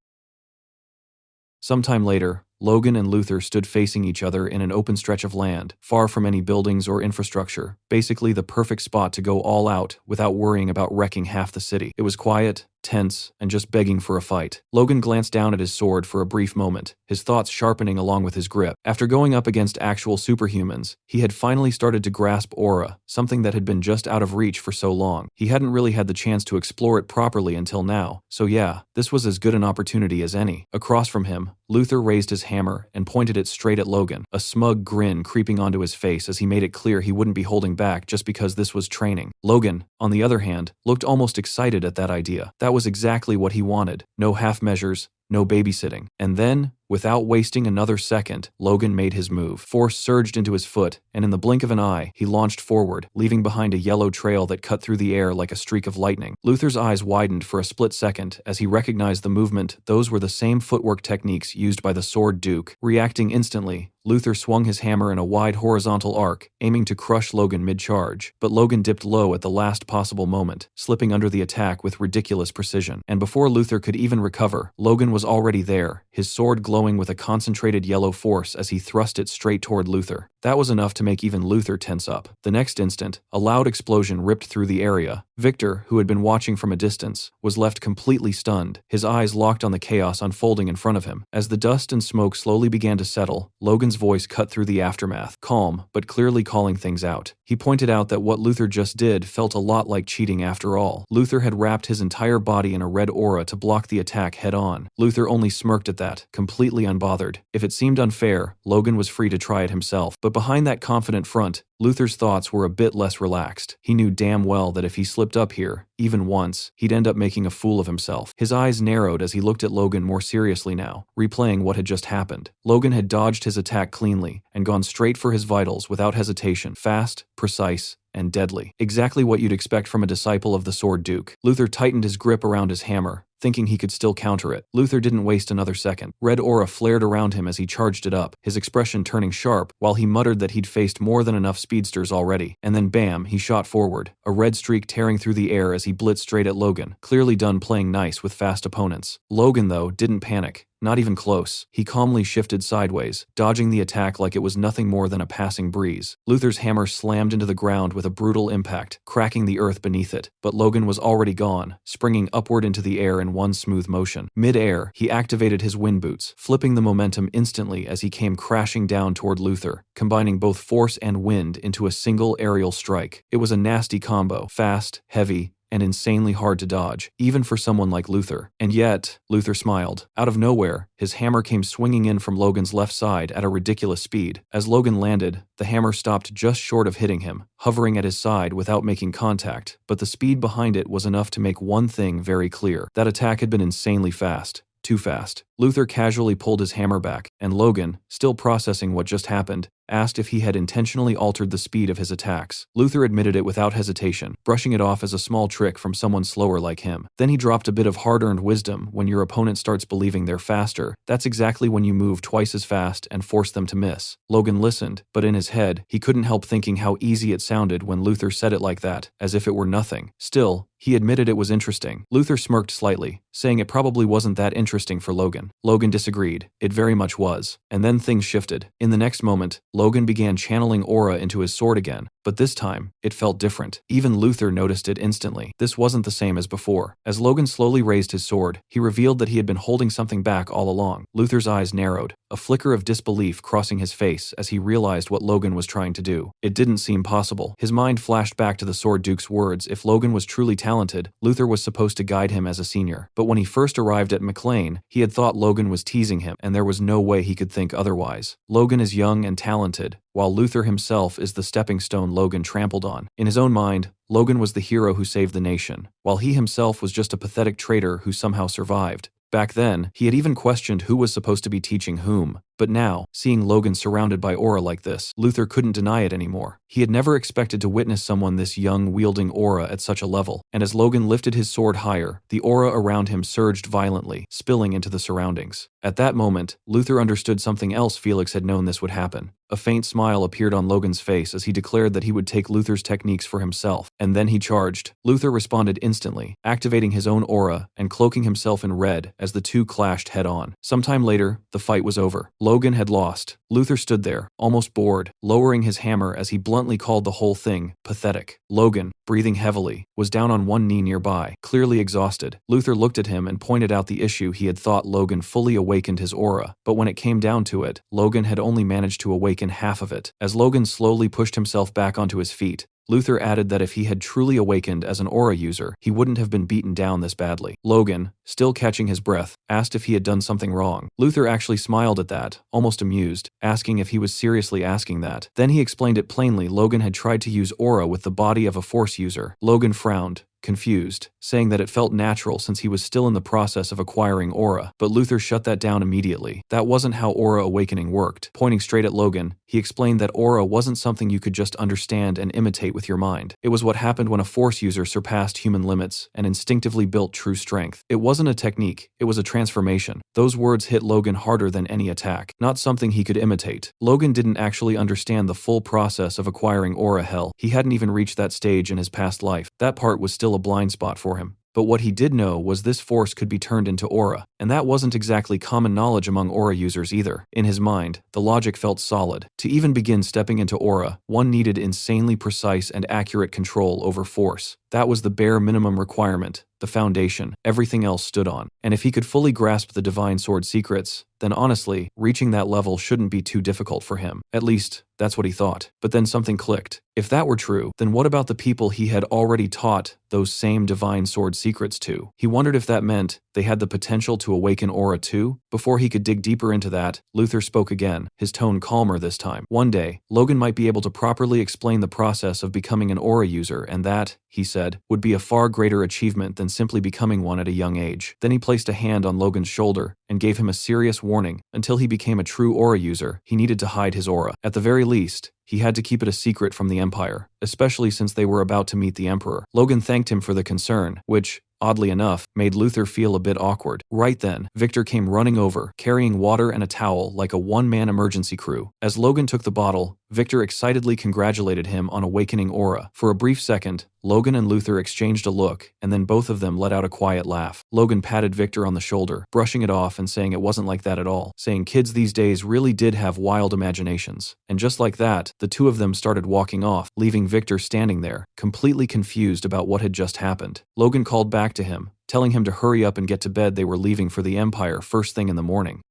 Sometime later, Logan and Luther stood facing each other in an open stretch of land, far from any buildings or infrastructure, basically the perfect spot to go all out without worrying about wrecking half the city. It was quiet, tense, and just begging for a fight. Logan glanced down at his sword for a brief moment, his thoughts sharpening along with his grip. After going up against actual superhumans, he had finally started to grasp aura, something that had been just out of reach for so long. He hadn't really had the chance to explore it properly until now, so yeah, this was as good an opportunity as any. Across from him, Luther raised his hammer and pointed it straight at Logan, a smug grin creeping onto his face as he made it clear he wouldn't be holding back just because this was training. Logan, on the other hand, looked almost excited at that idea. That was exactly what he wanted. No half measures, no babysitting. And then, without wasting another second, Logan made his move. Force surged into his foot, and in the blink of an eye, he launched forward, leaving behind a yellow trail that cut through the air like a streak of lightning. Luther's eyes widened for a split second as he recognized the movement. Those were the same footwork techniques used by the Sword Duke. Reacting instantly, Luther swung his hammer in a wide horizontal arc, aiming to crush Logan mid-charge. But Logan dipped low at the last possible moment, slipping under the attack with ridiculous precision. And before Luther could even recover, Logan was already there, his sword glowing with a concentrated yellow force as he thrust it straight toward Luther. That was enough to make even Luther tense up. The next instant, a loud explosion ripped through the area. Victor, who had been watching from a distance, was left completely stunned, his eyes locked on the chaos unfolding in front of him. As the dust and smoke slowly began to settle, Logan's voice cut through the aftermath, calm, but clearly calling things out. He pointed out that what Luther just did felt a lot like cheating after all. Luther had wrapped his entire body in a red aura to block the attack head-on. Luther only smirked at that, completely unbothered. If it seemed unfair, Logan was free to try it himself. But behind that confident front, Luther's thoughts were a bit less relaxed. He knew damn well that if he slipped up here, even once, he'd end up making a fool of himself. His eyes narrowed as he looked at Logan more seriously now, replaying what had just happened. Logan had dodged his attack cleanly and gone straight for his vitals without hesitation, fast, precise, and deadly. Exactly what you'd expect from a disciple of the Sword Duke. Luther tightened his grip around his hammer, thinking he could still counter it. Luther didn't waste another second. Red aura flared around him as he charged it up, his expression turning sharp while he muttered that he'd faced more than enough speedsters already. And then bam, he shot forward, a red streak tearing through the air as he blitzed straight at Logan, clearly done playing nice with fast opponents. Logan, though, didn't panic. Not even close. He calmly shifted sideways, dodging the attack like it was nothing more than a passing breeze. Luther's hammer slammed into the ground with a brutal impact, cracking the earth beneath it. But Logan was already gone, springing upward into the air in one smooth motion. Mid-air, he activated his wind boots, flipping the momentum instantly as he came crashing down toward Luther, combining both force and wind into a single aerial strike. It was a nasty combo, fast, heavy, and insanely hard to dodge, even for someone like Luther. And yet, Luther smiled. Out of nowhere, his hammer came swinging in from Logan's left side at a ridiculous speed. As Logan landed, the hammer stopped just short of hitting him, hovering at his side without making contact, but the speed behind it was enough to make one thing very clear. That attack had been insanely fast. Too fast. Luther casually pulled his hammer back, and Logan, still processing what just happened, asked if he had intentionally altered the speed of his attacks. Luther admitted it without hesitation, brushing it off as a small trick from someone slower like him. Then he dropped a bit of hard-earned wisdom: when your opponent starts believing they're faster, that's exactly when you move twice as fast and force them to miss. Logan listened, but in his head, he couldn't help thinking how easy it sounded when Luther said it like that, as if it were nothing. Still, he admitted it was interesting. Luther smirked slightly, saying it probably wasn't that interesting for Logan. Logan disagreed. It very much was. And then things shifted. In the next moment, Logan began channeling aura into his sword again, but this time, it felt different. Even Luther noticed it instantly. This wasn't the same as before. As Logan slowly raised his sword, he revealed that he had been holding something back all along. Luther's eyes narrowed, a flicker of disbelief crossing his face as he realized what Logan was trying to do. It didn't seem possible. His mind flashed back to the Sword Duke's words: if Logan was truly talented, Luther was supposed to guide him as a senior. But when he first arrived at McLean, he had thought Logan was teasing him, and there was no way he could think otherwise. Logan is young and talented, while Luther himself is the stepping stone Logan trampled on. In his own mind, Logan was the hero who saved the nation, while he himself was just a pathetic traitor who somehow survived. Back then, he had even questioned who was supposed to be teaching whom. But now, seeing Logan surrounded by aura like this, Luther couldn't deny it anymore. He had never expected to witness someone this young wielding aura at such a level, and as Logan lifted his sword higher, the aura around him surged violently, spilling into the surroundings. At that moment, Luther understood something else. Felix had known this would happen. A faint smile appeared on Logan's face as he declared that he would take Luther's techniques for himself, and then he charged. Luther responded instantly, activating his own aura and cloaking himself in red as the two clashed head-on. Sometime later, the fight was over. Logan had lost. Luther stood there, almost bored, lowering his hammer as he bluntly called the whole thing pathetic. Logan, breathing heavily, was down on one knee nearby, clearly exhausted. Luther looked at him and pointed out the issue. He had thought Logan fully awakened his aura, but when it came down to it, Logan had only managed to awaken half of it. As Logan slowly pushed himself back onto his feet, Luther added that if he had truly awakened as an aura user, he wouldn't have been beaten down this badly. Logan, still catching his breath, asked if he had done something wrong. Luther actually smiled at that, almost amused, asking if he was seriously asking that. Then he explained it plainly. Logan had tried to use aura with the body of a force user. Logan frowned, confused, saying that it felt natural since he was still in the process of acquiring aura, but Luther shut that down immediately. That wasn't how aura awakening worked. Pointing straight at Logan, he explained that aura wasn't something you could just understand and imitate with your mind. It was what happened when a force user surpassed human limits and instinctively built true strength. It wasn't a technique, it was a transformation. Those words hit Logan harder than any attack, not something he could imitate. Logan didn't actually understand the full process of acquiring aura. Hell, he hadn't even reached that stage in his past life. That part was still a blind spot for him. But what he did know was this force could be turned into aura, and that wasn't exactly common knowledge among aura users either. In his mind, the logic felt solid. To even begin stepping into aura, one needed insanely precise and accurate control over force. That was the bare minimum requirement, the foundation everything else stood on. And if he could fully grasp the divine sword secrets, then honestly, reaching that level shouldn't be too difficult for him. At least, that's what he thought. But then something clicked. If that were true, then what about the people he had already taught those same divine sword secrets to? He wondered if that meant they had the potential to awaken aura too? Before he could dig deeper into that, Luther spoke again, his tone calmer this time. One day, Logan might be able to properly explain the process of becoming an aura user, and that, he said, would be a far greater achievement than simply becoming one at a young age. Then he placed a hand on Logan's shoulder and gave him a serious warning. Until he became a true aura user, he needed to hide his aura. At the very least, he had to keep it a secret from the Empire, especially since they were about to meet the Emperor. Logan thanked him for the concern, which, oddly enough, made Luther feel a bit awkward. Right then, Victor came running over, carrying water and a towel like a one-man emergency crew. As Logan took the bottle, Victor excitedly congratulated him on awakening aura. For a brief second, Logan and Luther exchanged a look, and then both of them let out a quiet laugh. Logan patted Victor on the shoulder, brushing it off and saying it wasn't like that at all, saying kids these days really did have wild imaginations. And just like that, the two of them started walking off, leaving Victor standing there, completely confused about what had just happened. Logan called back to him, telling him to hurry up and get to bed. They were leaving for the Empire first thing in the morning.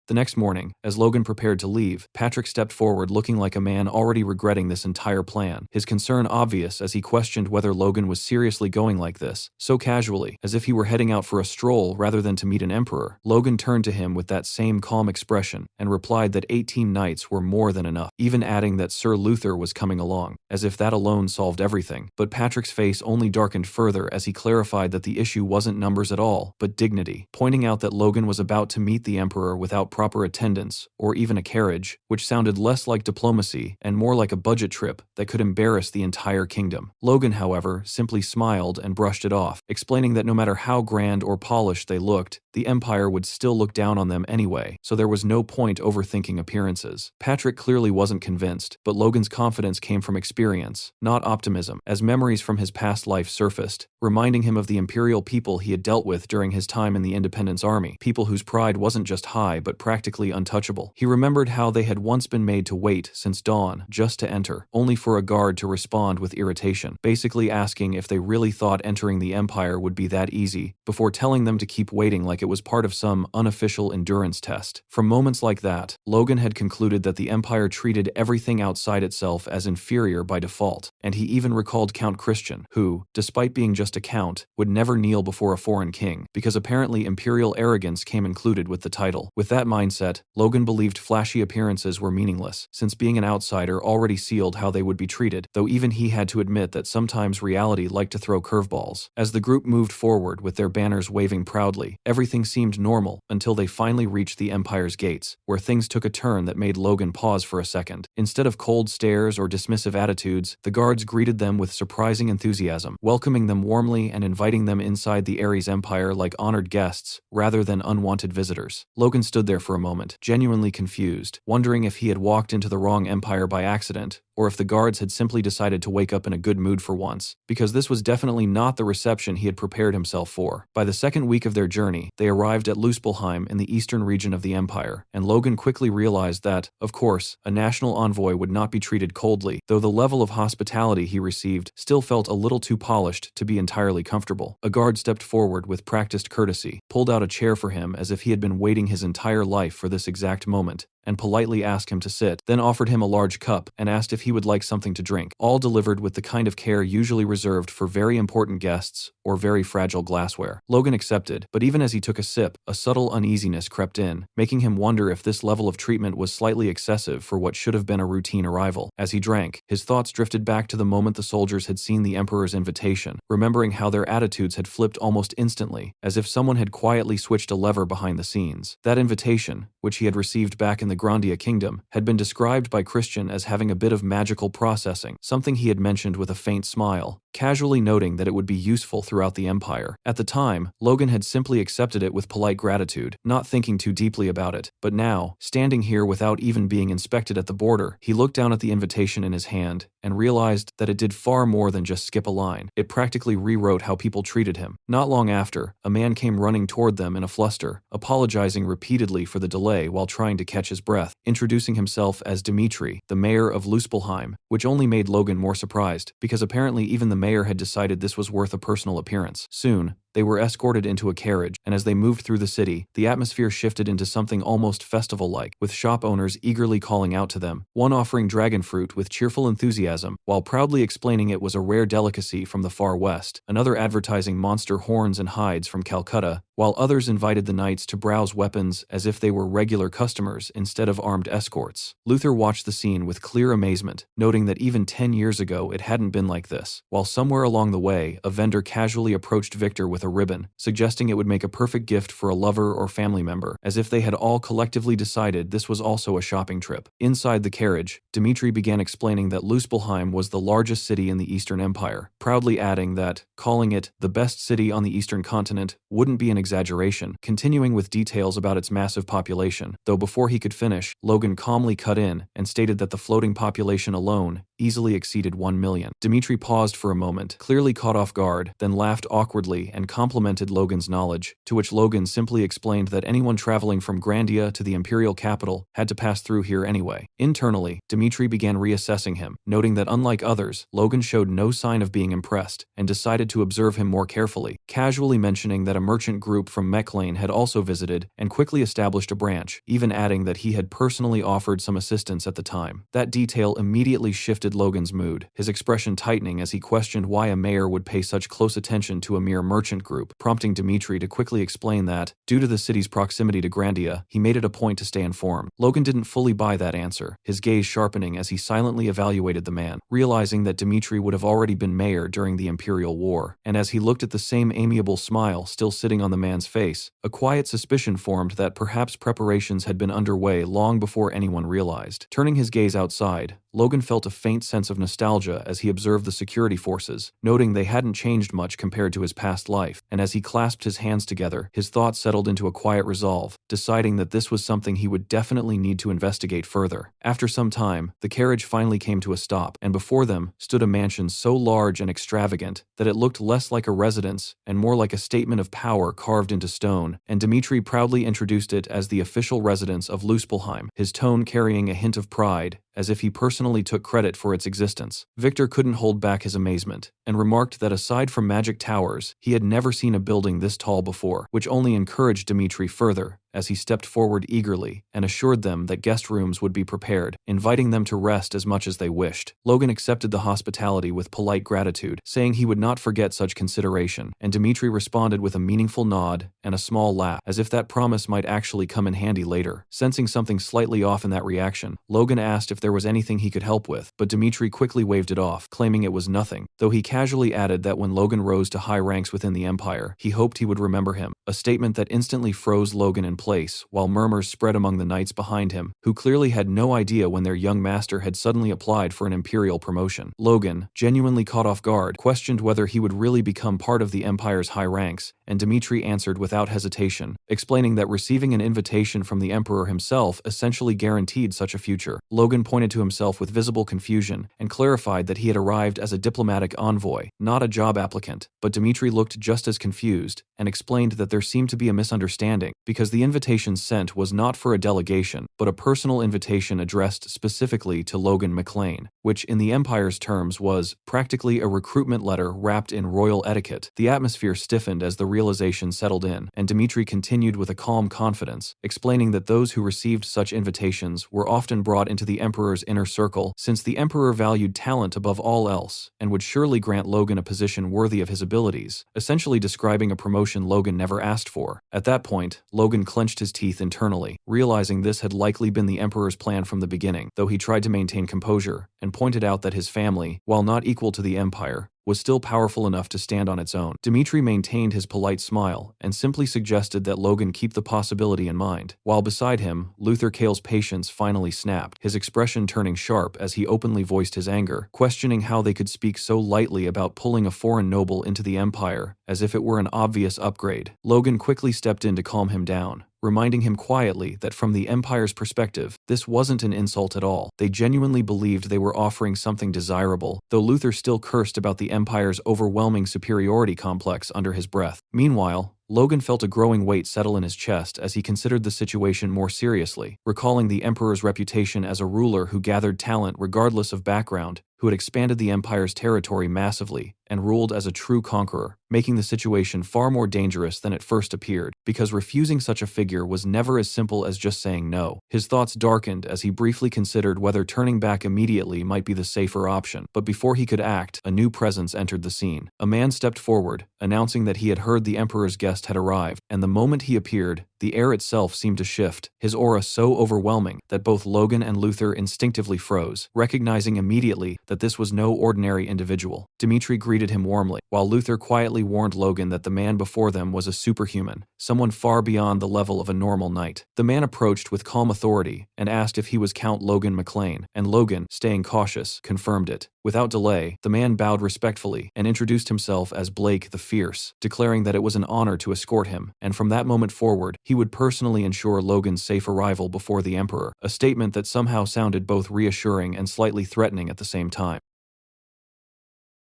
The next morning, as Logan prepared to leave, Patrick stepped forward looking like a man already regretting this entire plan, his concern obvious as he questioned whether Logan was seriously going like this, so casually, as if he were heading out for a stroll rather than to meet an emperor. Logan turned to him with that same calm expression and replied that 18 knights were more than enough, even adding that Sir Luther was coming along, as if that alone solved everything. But Patrick's face only darkened further as he clarified that the issue wasn't numbers at all, but dignity, pointing out that Logan was about to meet the emperor without proper attendance, or even a carriage, which sounded less like diplomacy and more like a budget trip that could embarrass the entire kingdom. Logan, however, simply smiled and brushed it off, explaining that no matter how grand or polished they looked, the Empire would still look down on them anyway, so there was no point overthinking appearances. Patrick clearly wasn't convinced, but Logan's confidence came from experience, not optimism, as memories from his past life surfaced, reminding him of the imperial people he had dealt with during his time in the Independence Army, people whose pride wasn't just high but practically untouchable. He remembered how they had once been made to wait since dawn just to enter, only for a guard to respond with irritation, basically asking if they really thought entering the Empire would be that easy, before telling them to keep waiting like it was part of some unofficial endurance test. From moments like that, Logan had concluded that the Empire treated everything outside itself as inferior by default, and he even recalled Count Christian, who, despite being just a count, would never kneel before a foreign king, because apparently imperial arrogance came included with the title. With that mindset, Logan believed flashy appearances were meaningless, since being an outsider already sealed how they would be treated, though even he had to admit that sometimes reality liked to throw curveballs. As the group moved forward with their banners waving proudly, everything seemed normal until they finally reached the Empire's gates, where things took a turn that made Logan pause for a second. Instead of cold stares or dismissive attitudes, the guards greeted them with surprising enthusiasm, welcoming them warmly and inviting them inside the Ares Empire like honored guests, rather than unwanted visitors. Logan stood there for a moment, genuinely confused, wondering if he had walked into the wrong empire by accident, or if the guards had simply decided to wake up in a good mood for once, because this was definitely not the reception he had prepared himself for. By the second week of their journey, they arrived at Luspelheim in the eastern region of the Empire, and Logan quickly realized that, of course, a national envoy would not be treated coldly, though the level of hospitality he received still felt a little too polished to be entirely comfortable. A guard stepped forward with practiced courtesy, pulled out a chair for him as if he had been waiting his entire life for this exact moment, and politely asked him to sit, then offered him a large cup and asked if he would like something to drink, all delivered with the kind of care usually reserved for very important guests or very fragile glassware. Logan accepted, but even as he took a sip, a subtle uneasiness crept in, making him wonder if this level of treatment was slightly excessive for what should have been a routine arrival. As he drank, his thoughts drifted back to the moment the soldiers had seen the Emperor's invitation, remembering how their attitudes had flipped almost instantly, as if someone had quietly switched a lever behind the scenes. That invitation, which he had received back in the Grandia Kingdom, had been described by Christian as having a bit of magical processing, something he had mentioned with a faint smile, casually noting that it would be useful throughout the Empire. At the time, Logan had simply accepted it with polite gratitude, not thinking too deeply about it, but now, standing here without even being inspected at the border, he looked down at the invitation in his hand and realized that it did far more than just skip a line. It practically rewrote how people treated him. Not long after, a man came running toward them in a fluster, apologizing repeatedly for the delay while trying to catch his breath, introducing himself as Dmitri, the mayor of Luspelheim, which only made Logan more surprised, because apparently even the mayor had decided this was worth a personal appearance. Soon, they were escorted into a carriage, and as they moved through the city, the atmosphere shifted into something almost festival-like, with shop owners eagerly calling out to them, one offering dragon fruit with cheerful enthusiasm, while proudly explaining it was a rare delicacy from the far west, another advertising monster horns and hides from Calcutta, while others invited the knights to browse weapons as if they were regular customers instead of armed escorts. Luther watched the scene with clear amazement, noting that even 10 years ago it hadn't been like this, while somewhere along the way, a vendor casually approached Victor with a ribbon, suggesting it would make a perfect gift for a lover or family member, as if they had all collectively decided this was also a shopping trip. Inside the carriage, Dmitri began explaining that Luspelheim was the largest city in the Eastern Empire, proudly adding that, calling it the best city on the Eastern continent wouldn't be an exaggeration, continuing with details about its massive population, though before he could finish, Logan calmly cut in and stated that the floating population alone easily exceeded 1 million. Dmitri paused for a moment, clearly caught off guard, then laughed awkwardly and complimented Logan's knowledge, to which Logan simply explained that anyone traveling from Grandia to the imperial capital had to pass through here anyway. Internally, Dmitri began reassessing him, noting that unlike others, Logan showed no sign of being impressed, and decided to observe him more carefully, casually mentioning that a merchant group from Mechlane had also visited and quickly established a branch, even adding that he had personally offered some assistance at the time. That detail immediately shifted Logan's mood, his expression tightening as he questioned why a mayor would pay such close attention to a mere merchant group, prompting Dmitri to quickly explain that, due to the city's proximity to Grandia, he made it a point to stay informed. Logan didn't fully buy that answer, his gaze sharpening as he silently evaluated the man, realizing that Dmitri would have already been mayor during the Imperial War, and as he looked at the same amiable smile still sitting on the man's face, a quiet suspicion formed that perhaps preparations had been underway long before anyone realized. Turning his gaze outside, Logan felt a faint sense of nostalgia as he observed the security forces, noting they hadn't changed much compared to his past life, and as he clasped his hands together, his thoughts settled into a quiet resolve, deciding that this was something he would definitely need to investigate further. After some time, the carriage finally came to a stop, and before them stood a mansion so large and extravagant that it looked less like a residence and more like a statement of power carved into stone, and Dmitri proudly introduced it as the official residence of Luspelheim, his tone carrying a hint of pride, as if he personally took credit for its existence. Victor couldn't hold back his amazement, and remarked that aside from magic towers, he had never seen a building this tall before, which only encouraged Dmitri further, as he stepped forward eagerly and assured them that guest rooms would be prepared, inviting them to rest as much as they wished. Logan accepted the hospitality with polite gratitude, saying he would not forget such consideration, and Dmitri responded with a meaningful nod and a small laugh, as if that promise might actually come in handy later. Sensing something slightly off in that reaction, Logan asked if there was anything he could help with, but Dmitri quickly waved it off, claiming it was nothing, though he casually added that when Logan rose to high ranks within the Empire, he hoped he would remember him, a statement that instantly froze Logan in place, while murmurs spread among the knights behind him, who clearly had no idea when their young master had suddenly applied for an imperial promotion. Logan, genuinely caught off guard, questioned whether he would really become part of the Empire's high ranks, and Dmitri answered without hesitation, explaining that receiving an invitation from the Emperor himself essentially guaranteed such a future. Logan pointed to himself with visible confusion and clarified that he had arrived as a diplomatic envoy, not a job applicant, but Dmitri looked just as confused and explained that there seemed to be a misunderstanding, because the invitation sent was not for a delegation, but a personal invitation addressed specifically to Logan McLean, which in the Empire's terms was practically a recruitment letter wrapped in royal etiquette. The atmosphere stiffened as the realization settled in, and Dmitri continued with a calm confidence, explaining that those who received such invitations were often brought into the Emperor's inner circle, since the Emperor valued talent above all else, and would surely grant Logan a position worthy of his abilities, essentially describing a promotion Logan never asked for. At that point, Logan clenched his teeth internally, realizing this had likely been the Emperor's plan from the beginning, though he tried to maintain composure, and pointed out that his family, while not equal to the Empire, was still powerful enough to stand on its own. Dmitri maintained his polite smile and simply suggested that Logan keep the possibility in mind, while beside him, Luther Kale's patience finally snapped, his expression turning sharp as he openly voiced his anger, questioning how they could speak so lightly about pulling a foreign noble into the Empire, as if it were an obvious upgrade. Logan quickly stepped in to calm him down, reminding him quietly that from the Empire's perspective, this wasn't an insult at all. They genuinely believed they were offering something desirable, though Luther still cursed about the Empire's overwhelming superiority complex under his breath. Meanwhile, Logan felt a growing weight settle in his chest as he considered the situation more seriously, recalling the Emperor's reputation as a ruler who gathered talent regardless of background, who had expanded the Empire's territory massively, and ruled as a true conqueror, making the situation far more dangerous than it first appeared, because refusing such a figure was never as simple as just saying no. His thoughts darkened as he briefly considered whether turning back immediately might be the safer option, but before he could act, a new presence entered the scene. A man stepped forward, announcing that he had heard the Emperor's guest had arrived, and the moment he appeared, the air itself seemed to shift, his aura so overwhelming that both Logan and Luther instinctively froze, recognizing immediately that this was no ordinary individual. Dmitri greeted him warmly, while Luther quietly warned Logan that the man before them was a superhuman, someone far beyond the level of a normal knight. The man approached with calm authority and asked if he was Count Logan McLean, and Logan, staying cautious, confirmed it. Without delay, the man bowed respectfully and introduced himself as Blake the Fierce, declaring that it was an honor to escort him, and from that moment forward, he would personally ensure Logan's safe arrival before the Emperor, a statement that somehow sounded both reassuring and slightly threatening at the same time.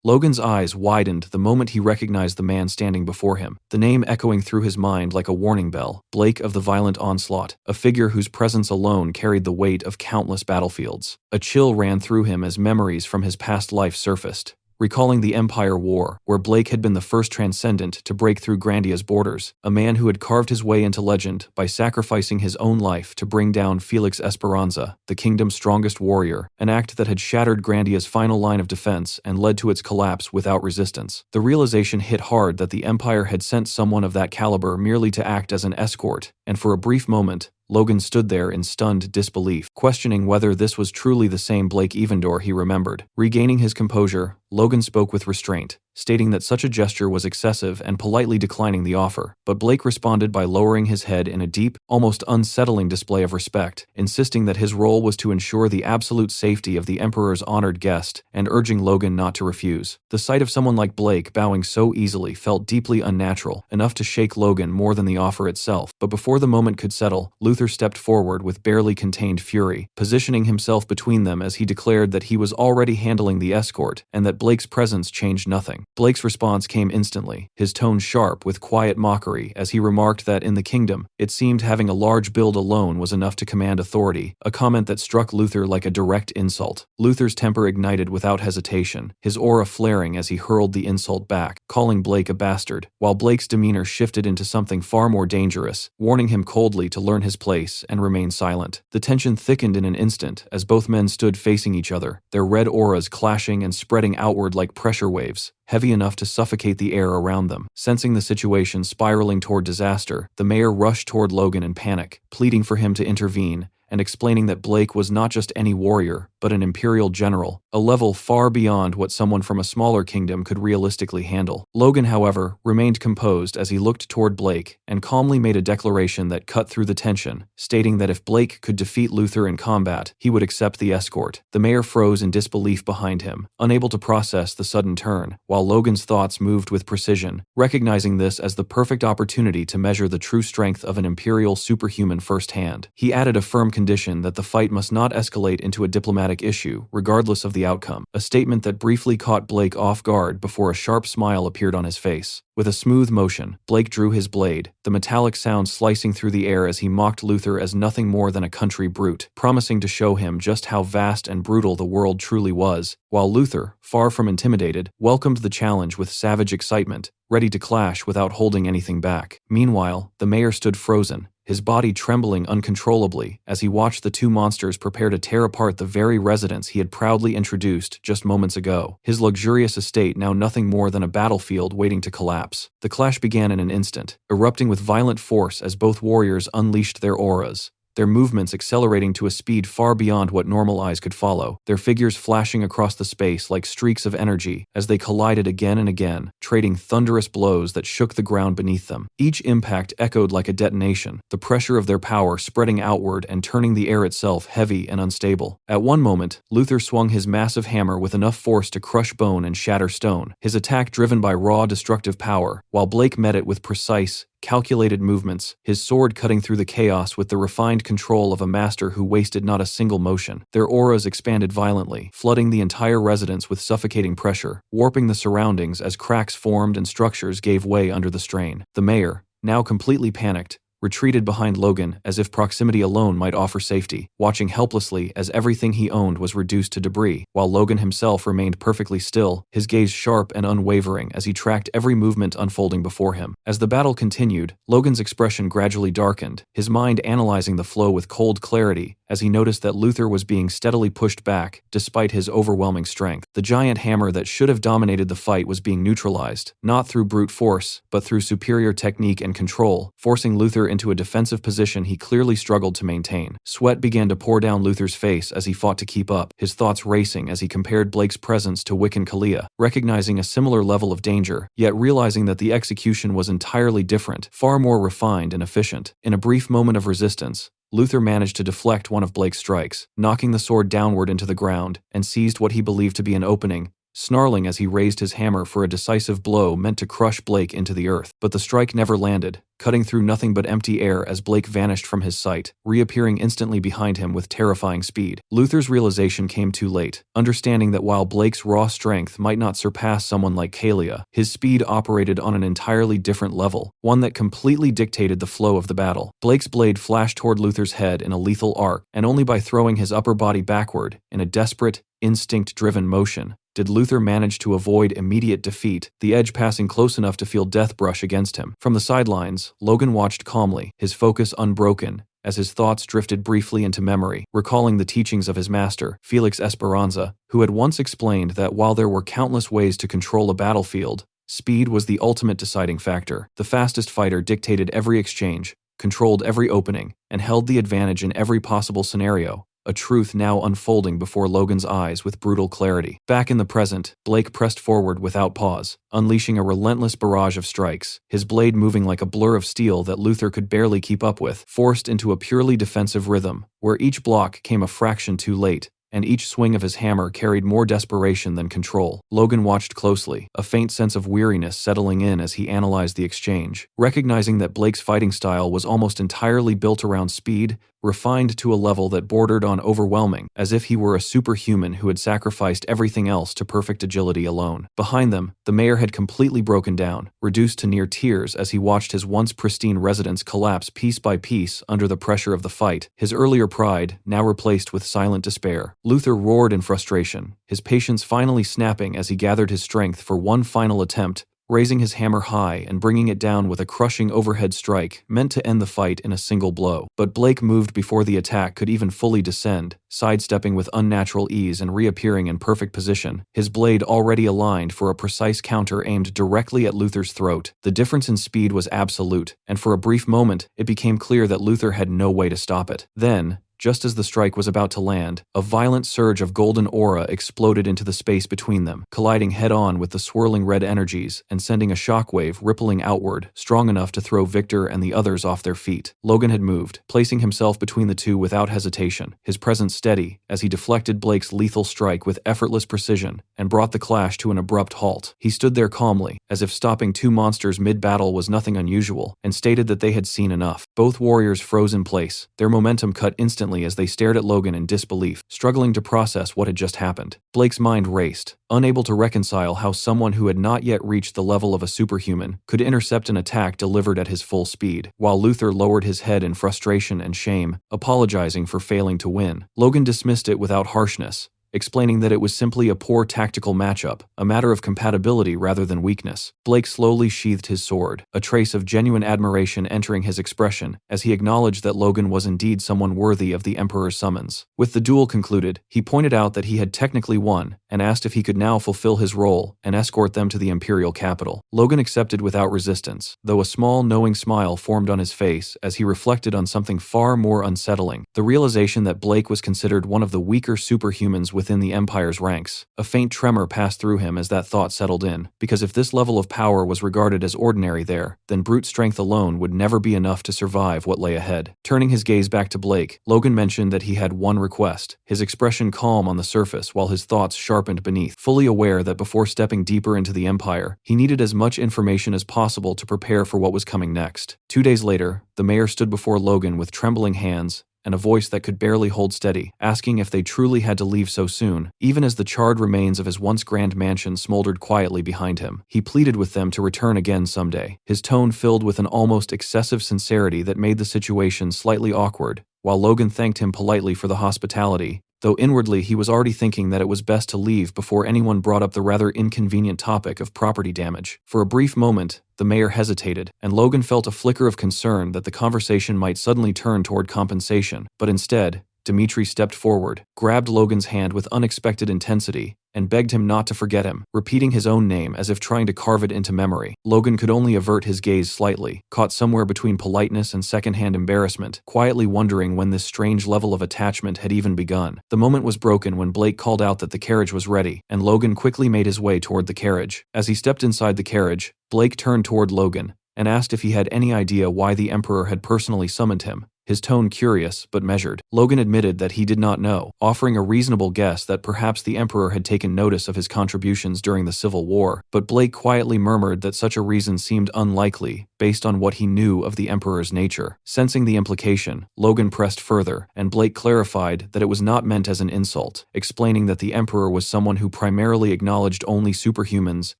Logan's eyes widened the moment he recognized the man standing before him, the name echoing through his mind like a warning bell, Blake of the Violent Onslaught, a figure whose presence alone carried the weight of countless battlefields. A chill ran through him as memories from his past life surfaced, recalling the Empire War, where Blake had been the first transcendent to break through Grandia's borders, a man who had carved his way into legend by sacrificing his own life to bring down Felix Esperanza, the kingdom's strongest warrior, an act that had shattered Grandia's final line of defense and led to its collapse without resistance. The realization hit hard that the Empire had sent someone of that caliber merely to act as an escort, and for a brief moment, Logan stood there in stunned disbelief, questioning whether this was truly the same Blake Evandor he remembered. Regaining his composure, Logan spoke with restraint, stating that such a gesture was excessive and politely declining the offer, but Blake responded by lowering his head in a deep, almost unsettling display of respect, insisting that his role was to ensure the absolute safety of the Emperor's honored guest and urging Logan not to refuse. The sight of someone like Blake bowing so easily felt deeply unnatural, enough to shake Logan more than the offer itself, but before the moment could settle, Luther stepped forward with barely contained fury, positioning himself between them as he declared that he was already handling the escort and that Blake's presence changed nothing. Blake's response came instantly, his tone sharp with quiet mockery as he remarked that in the kingdom, it seemed having a large build alone was enough to command authority, a comment that struck Luther like a direct insult. Luther's temper ignited without hesitation, his aura flaring as he hurled the insult back, calling Blake a bastard, while Blake's demeanor shifted into something far more dangerous, warning him coldly to learn his place and remain silent. The tension thickened in an instant as both men stood facing each other, their red auras clashing and spreading outward like pressure waves, heavy enough to suffocate the air around them. Sensing the situation spiraling toward disaster, the mayor rushed toward Logan in panic, pleading for him to intervene and explaining that Blake was not just any warrior, but an imperial general, a level far beyond what someone from a smaller kingdom could realistically handle. Logan, however, remained composed as he looked toward Blake and calmly made a declaration that cut through the tension, stating that if Blake could defeat Luther in combat, he would accept the escort. The mayor froze in disbelief behind him, unable to process the sudden turn, while Logan's thoughts moved with precision, recognizing this as the perfect opportunity to measure the true strength of an imperial superhuman firsthand. He added a firm condition that the fight must not escalate into a diplomatic issue, regardless of the outcome, a statement that briefly caught Blake off guard before a sharp smile appeared on his face. With a smooth motion, Blake drew his blade, the metallic sound slicing through the air as he mocked Luther as nothing more than a country brute, promising to show him just how vast and brutal the world truly was, while Luther, far from intimidated, welcomed the challenge with savage excitement, ready to clash without holding anything back. Meanwhile, the mayor stood frozen, his body trembling uncontrollably as he watched the two monsters prepare to tear apart the very residence he had proudly introduced just moments ago, his luxurious estate now nothing more than a battlefield waiting to collapse. The clash began in an instant, erupting with violent force as both warriors unleashed their auras, their movements accelerating to a speed far beyond what normal eyes could follow, their figures flashing across the space like streaks of energy as they collided again and again, trading thunderous blows that shook the ground beneath them. Each impact echoed like a detonation, the pressure of their power spreading outward and turning the air itself heavy and unstable. At one moment, Luther swung his massive hammer with enough force to crush bone and shatter stone, his attack driven by raw destructive power, while Blake met it with precise, calculated movements, his sword cutting through the chaos with the refined control of a master who wasted not a single motion. Their auras expanded violently, flooding the entire residence with suffocating pressure, warping the surroundings as cracks formed and structures gave way under the strain. The mayor, now completely panicked, retreated behind Logan as if proximity alone might offer safety, watching helplessly as everything he owned was reduced to debris, while Logan himself remained perfectly still, his gaze sharp and unwavering as he tracked every movement unfolding before him. As the battle continued, Logan's expression gradually darkened, his mind analyzing the flow with cold clarity, as he noticed that Luther was being steadily pushed back, despite his overwhelming strength. The giant hammer that should have dominated the fight was being neutralized, not through brute force, but through superior technique and control, forcing Luther into a defensive position he clearly struggled to maintain. Sweat began to pour down Luther's face as he fought to keep up, his thoughts racing as he compared Blake's presence to Wick and Kalia, recognizing a similar level of danger, yet realizing that the execution was entirely different, far more refined and efficient. In a brief moment of resistance, Luther managed to deflect one of Blake's strikes, knocking the sword downward into the ground, and seized what he believed to be an opening, snarling as he raised his hammer for a decisive blow meant to crush Blake into the earth. But the strike never landed, cutting through nothing but empty air as Blake vanished from his sight, reappearing instantly behind him with terrifying speed. Luther's realization came too late, understanding that while Blake's raw strength might not surpass someone like Kalia, his speed operated on an entirely different level, one that completely dictated the flow of the battle. Blake's blade flashed toward Luther's head in a lethal arc, and only by throwing his upper body backward, in a desperate, instinct-driven motion, did Luther manage to avoid immediate defeat, the edge passing close enough to feel death brush against him. From the sidelines, Logan watched calmly, his focus unbroken, as his thoughts drifted briefly into memory, recalling the teachings of his master, Felix Esperanza, who had once explained that while there were countless ways to control a battlefield, speed was the ultimate deciding factor. The fastest fighter dictated every exchange, controlled every opening, and held the advantage in every possible scenario. A truth now unfolding before Logan's eyes with brutal clarity. Back in the present, Blake pressed forward without pause, unleashing a relentless barrage of strikes, his blade moving like a blur of steel that Luther could barely keep up with, forced into a purely defensive rhythm, where each block came a fraction too late, and each swing of his hammer carried more desperation than control. Logan watched closely, a faint sense of weariness settling in as he analyzed the exchange, recognizing that Blake's fighting style was almost entirely built around speed, refined to a level that bordered on overwhelming, as if he were a superhuman who had sacrificed everything else to perfect agility alone. Behind them, the mayor had completely broken down, reduced to near tears as he watched his once pristine residence collapse piece by piece under the pressure of the fight, his earlier pride now replaced with silent despair. Luther roared in frustration, his patience finally snapping as he gathered his strength for one final attempt, raising his hammer high and bringing it down with a crushing overhead strike meant to end the fight in a single blow. But Blake moved before the attack could even fully descend, sidestepping with unnatural ease and reappearing in perfect position, his blade already aligned for a precise counter aimed directly at Luther's throat. The difference in speed was absolute, and for a brief moment, it became clear that Luther had no way to stop it. Then, just as the strike was about to land, a violent surge of golden aura exploded into the space between them, colliding head-on with the swirling red energies and sending a shockwave rippling outward, strong enough to throw Victor and the others off their feet. Logan had moved, placing himself between the two without hesitation, his presence steady as he deflected Blake's lethal strike with effortless precision and brought the clash to an abrupt halt. He stood there calmly, as if stopping two monsters mid-battle was nothing unusual, and stated that they had seen enough. Both warriors froze in place, their momentum cut instantly as they stared at Logan in disbelief, struggling to process what had just happened. Blake's mind raced, unable to reconcile how someone who had not yet reached the level of a superhuman could intercept an attack delivered at his full speed, while Luther lowered his head in frustration and shame, apologizing for failing to win. Logan dismissed it without harshness, explaining that it was simply a poor tactical matchup, a matter of compatibility rather than weakness. Blake slowly sheathed his sword, a trace of genuine admiration entering his expression as he acknowledged that Logan was indeed someone worthy of the Emperor's summons. With the duel concluded, he pointed out that he had technically won and asked if he could now fulfill his role and escort them to the imperial capital. Logan accepted without resistance, though a small knowing smile formed on his face as he reflected on something far more unsettling, the realization that Blake was considered one of the weaker superhumans within the Empire's ranks. A faint tremor passed through him as that thought settled in, because if this level of power was regarded as ordinary there, then brute strength alone would never be enough to survive what lay ahead. Turning his gaze back to Blake, Logan mentioned that he had one request, his expression calm on the surface while his thoughts sharpened beneath, fully aware that before stepping deeper into the Empire, he needed as much information as possible to prepare for what was coming next. 2 days later, the mayor stood before Logan with trembling hands and a voice that could barely hold steady, asking if they truly had to leave so soon. Even as the charred remains of his once grand mansion smoldered quietly behind him, he pleaded with them to return again someday, his tone filled with an almost excessive sincerity that made the situation slightly awkward, while Logan thanked him politely for the hospitality, though inwardly he was already thinking that it was best to leave before anyone brought up the rather inconvenient topic of property damage. For a brief moment, the mayor hesitated, and Logan felt a flicker of concern that the conversation might suddenly turn toward compensation, but instead, Dmitri stepped forward, grabbed Logan's hand with unexpected intensity, and begged him not to forget him, repeating his own name as if trying to carve it into memory. Logan could only avert his gaze slightly, caught somewhere between politeness and secondhand embarrassment, quietly wondering when this strange level of attachment had even begun. The moment was broken when Blake called out that the carriage was ready, and Logan quickly made his way toward the carriage. As he stepped inside the carriage, Blake turned toward Logan and asked if he had any idea why the Emperor had personally summoned him, his tone curious but measured. Logan admitted that he did not know, offering a reasonable guess that perhaps the Emperor had taken notice of his contributions during the Civil War, but Blake quietly murmured that such a reason seemed unlikely based on what he knew of the Emperor's nature. Sensing the implication, Logan pressed further, and Blake clarified that it was not meant as an insult, explaining that the Emperor was someone who primarily acknowledged only superhumans,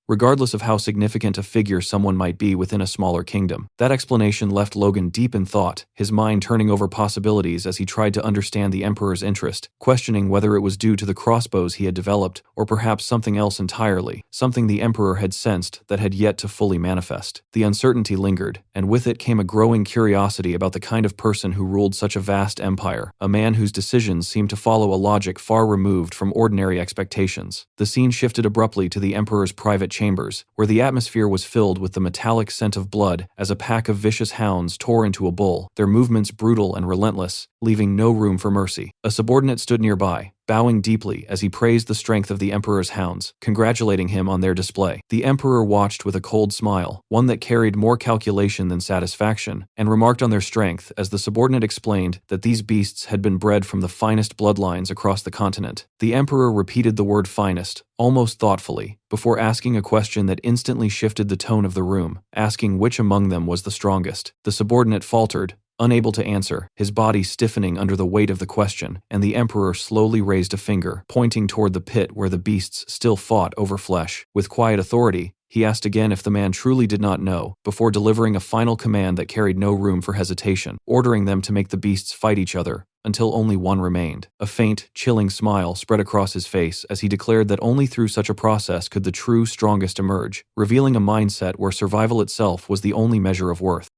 regardless of how significant a figure someone might be within a smaller kingdom. That explanation left Logan deep in thought, his mind turning over possibilities as he tried to understand the Emperor's interest, questioning whether it was due to the crossbows he had developed, or perhaps something else entirely, something the Emperor had sensed that had yet to fully manifest. The uncertainty lingered, and with it came a growing curiosity about the kind of person who ruled such a vast empire, a man whose decisions seemed to follow a logic far removed from ordinary expectations. The scene shifted abruptly to the Emperor's private chambers, where the atmosphere was filled with the metallic scent of blood as a pack of vicious hounds tore into a bull, their movements brutal and relentless, leaving no room for mercy. A subordinate stood nearby, bowing deeply as he praised the strength of the Emperor's hounds, congratulating him on their display. The Emperor watched with a cold smile, one that carried more calculation than satisfaction, and remarked on their strength as the subordinate explained that these beasts had been bred from the finest bloodlines across the continent. The Emperor repeated the word finest, almost thoughtfully, before asking a question that instantly shifted the tone of the room, asking which among them was the strongest. The subordinate faltered, unable to answer, his body stiffening under the weight of the question, and the Emperor slowly raised a finger, pointing toward the pit where the beasts still fought over flesh. With quiet authority, he asked again if the man truly did not know, before delivering a final command that carried no room for hesitation, ordering them to make the beasts fight each other, until only one remained. A faint, chilling smile spread across his face as he declared that only through such a process could the true strongest emerge, revealing a mindset where survival itself was the only measure of worth.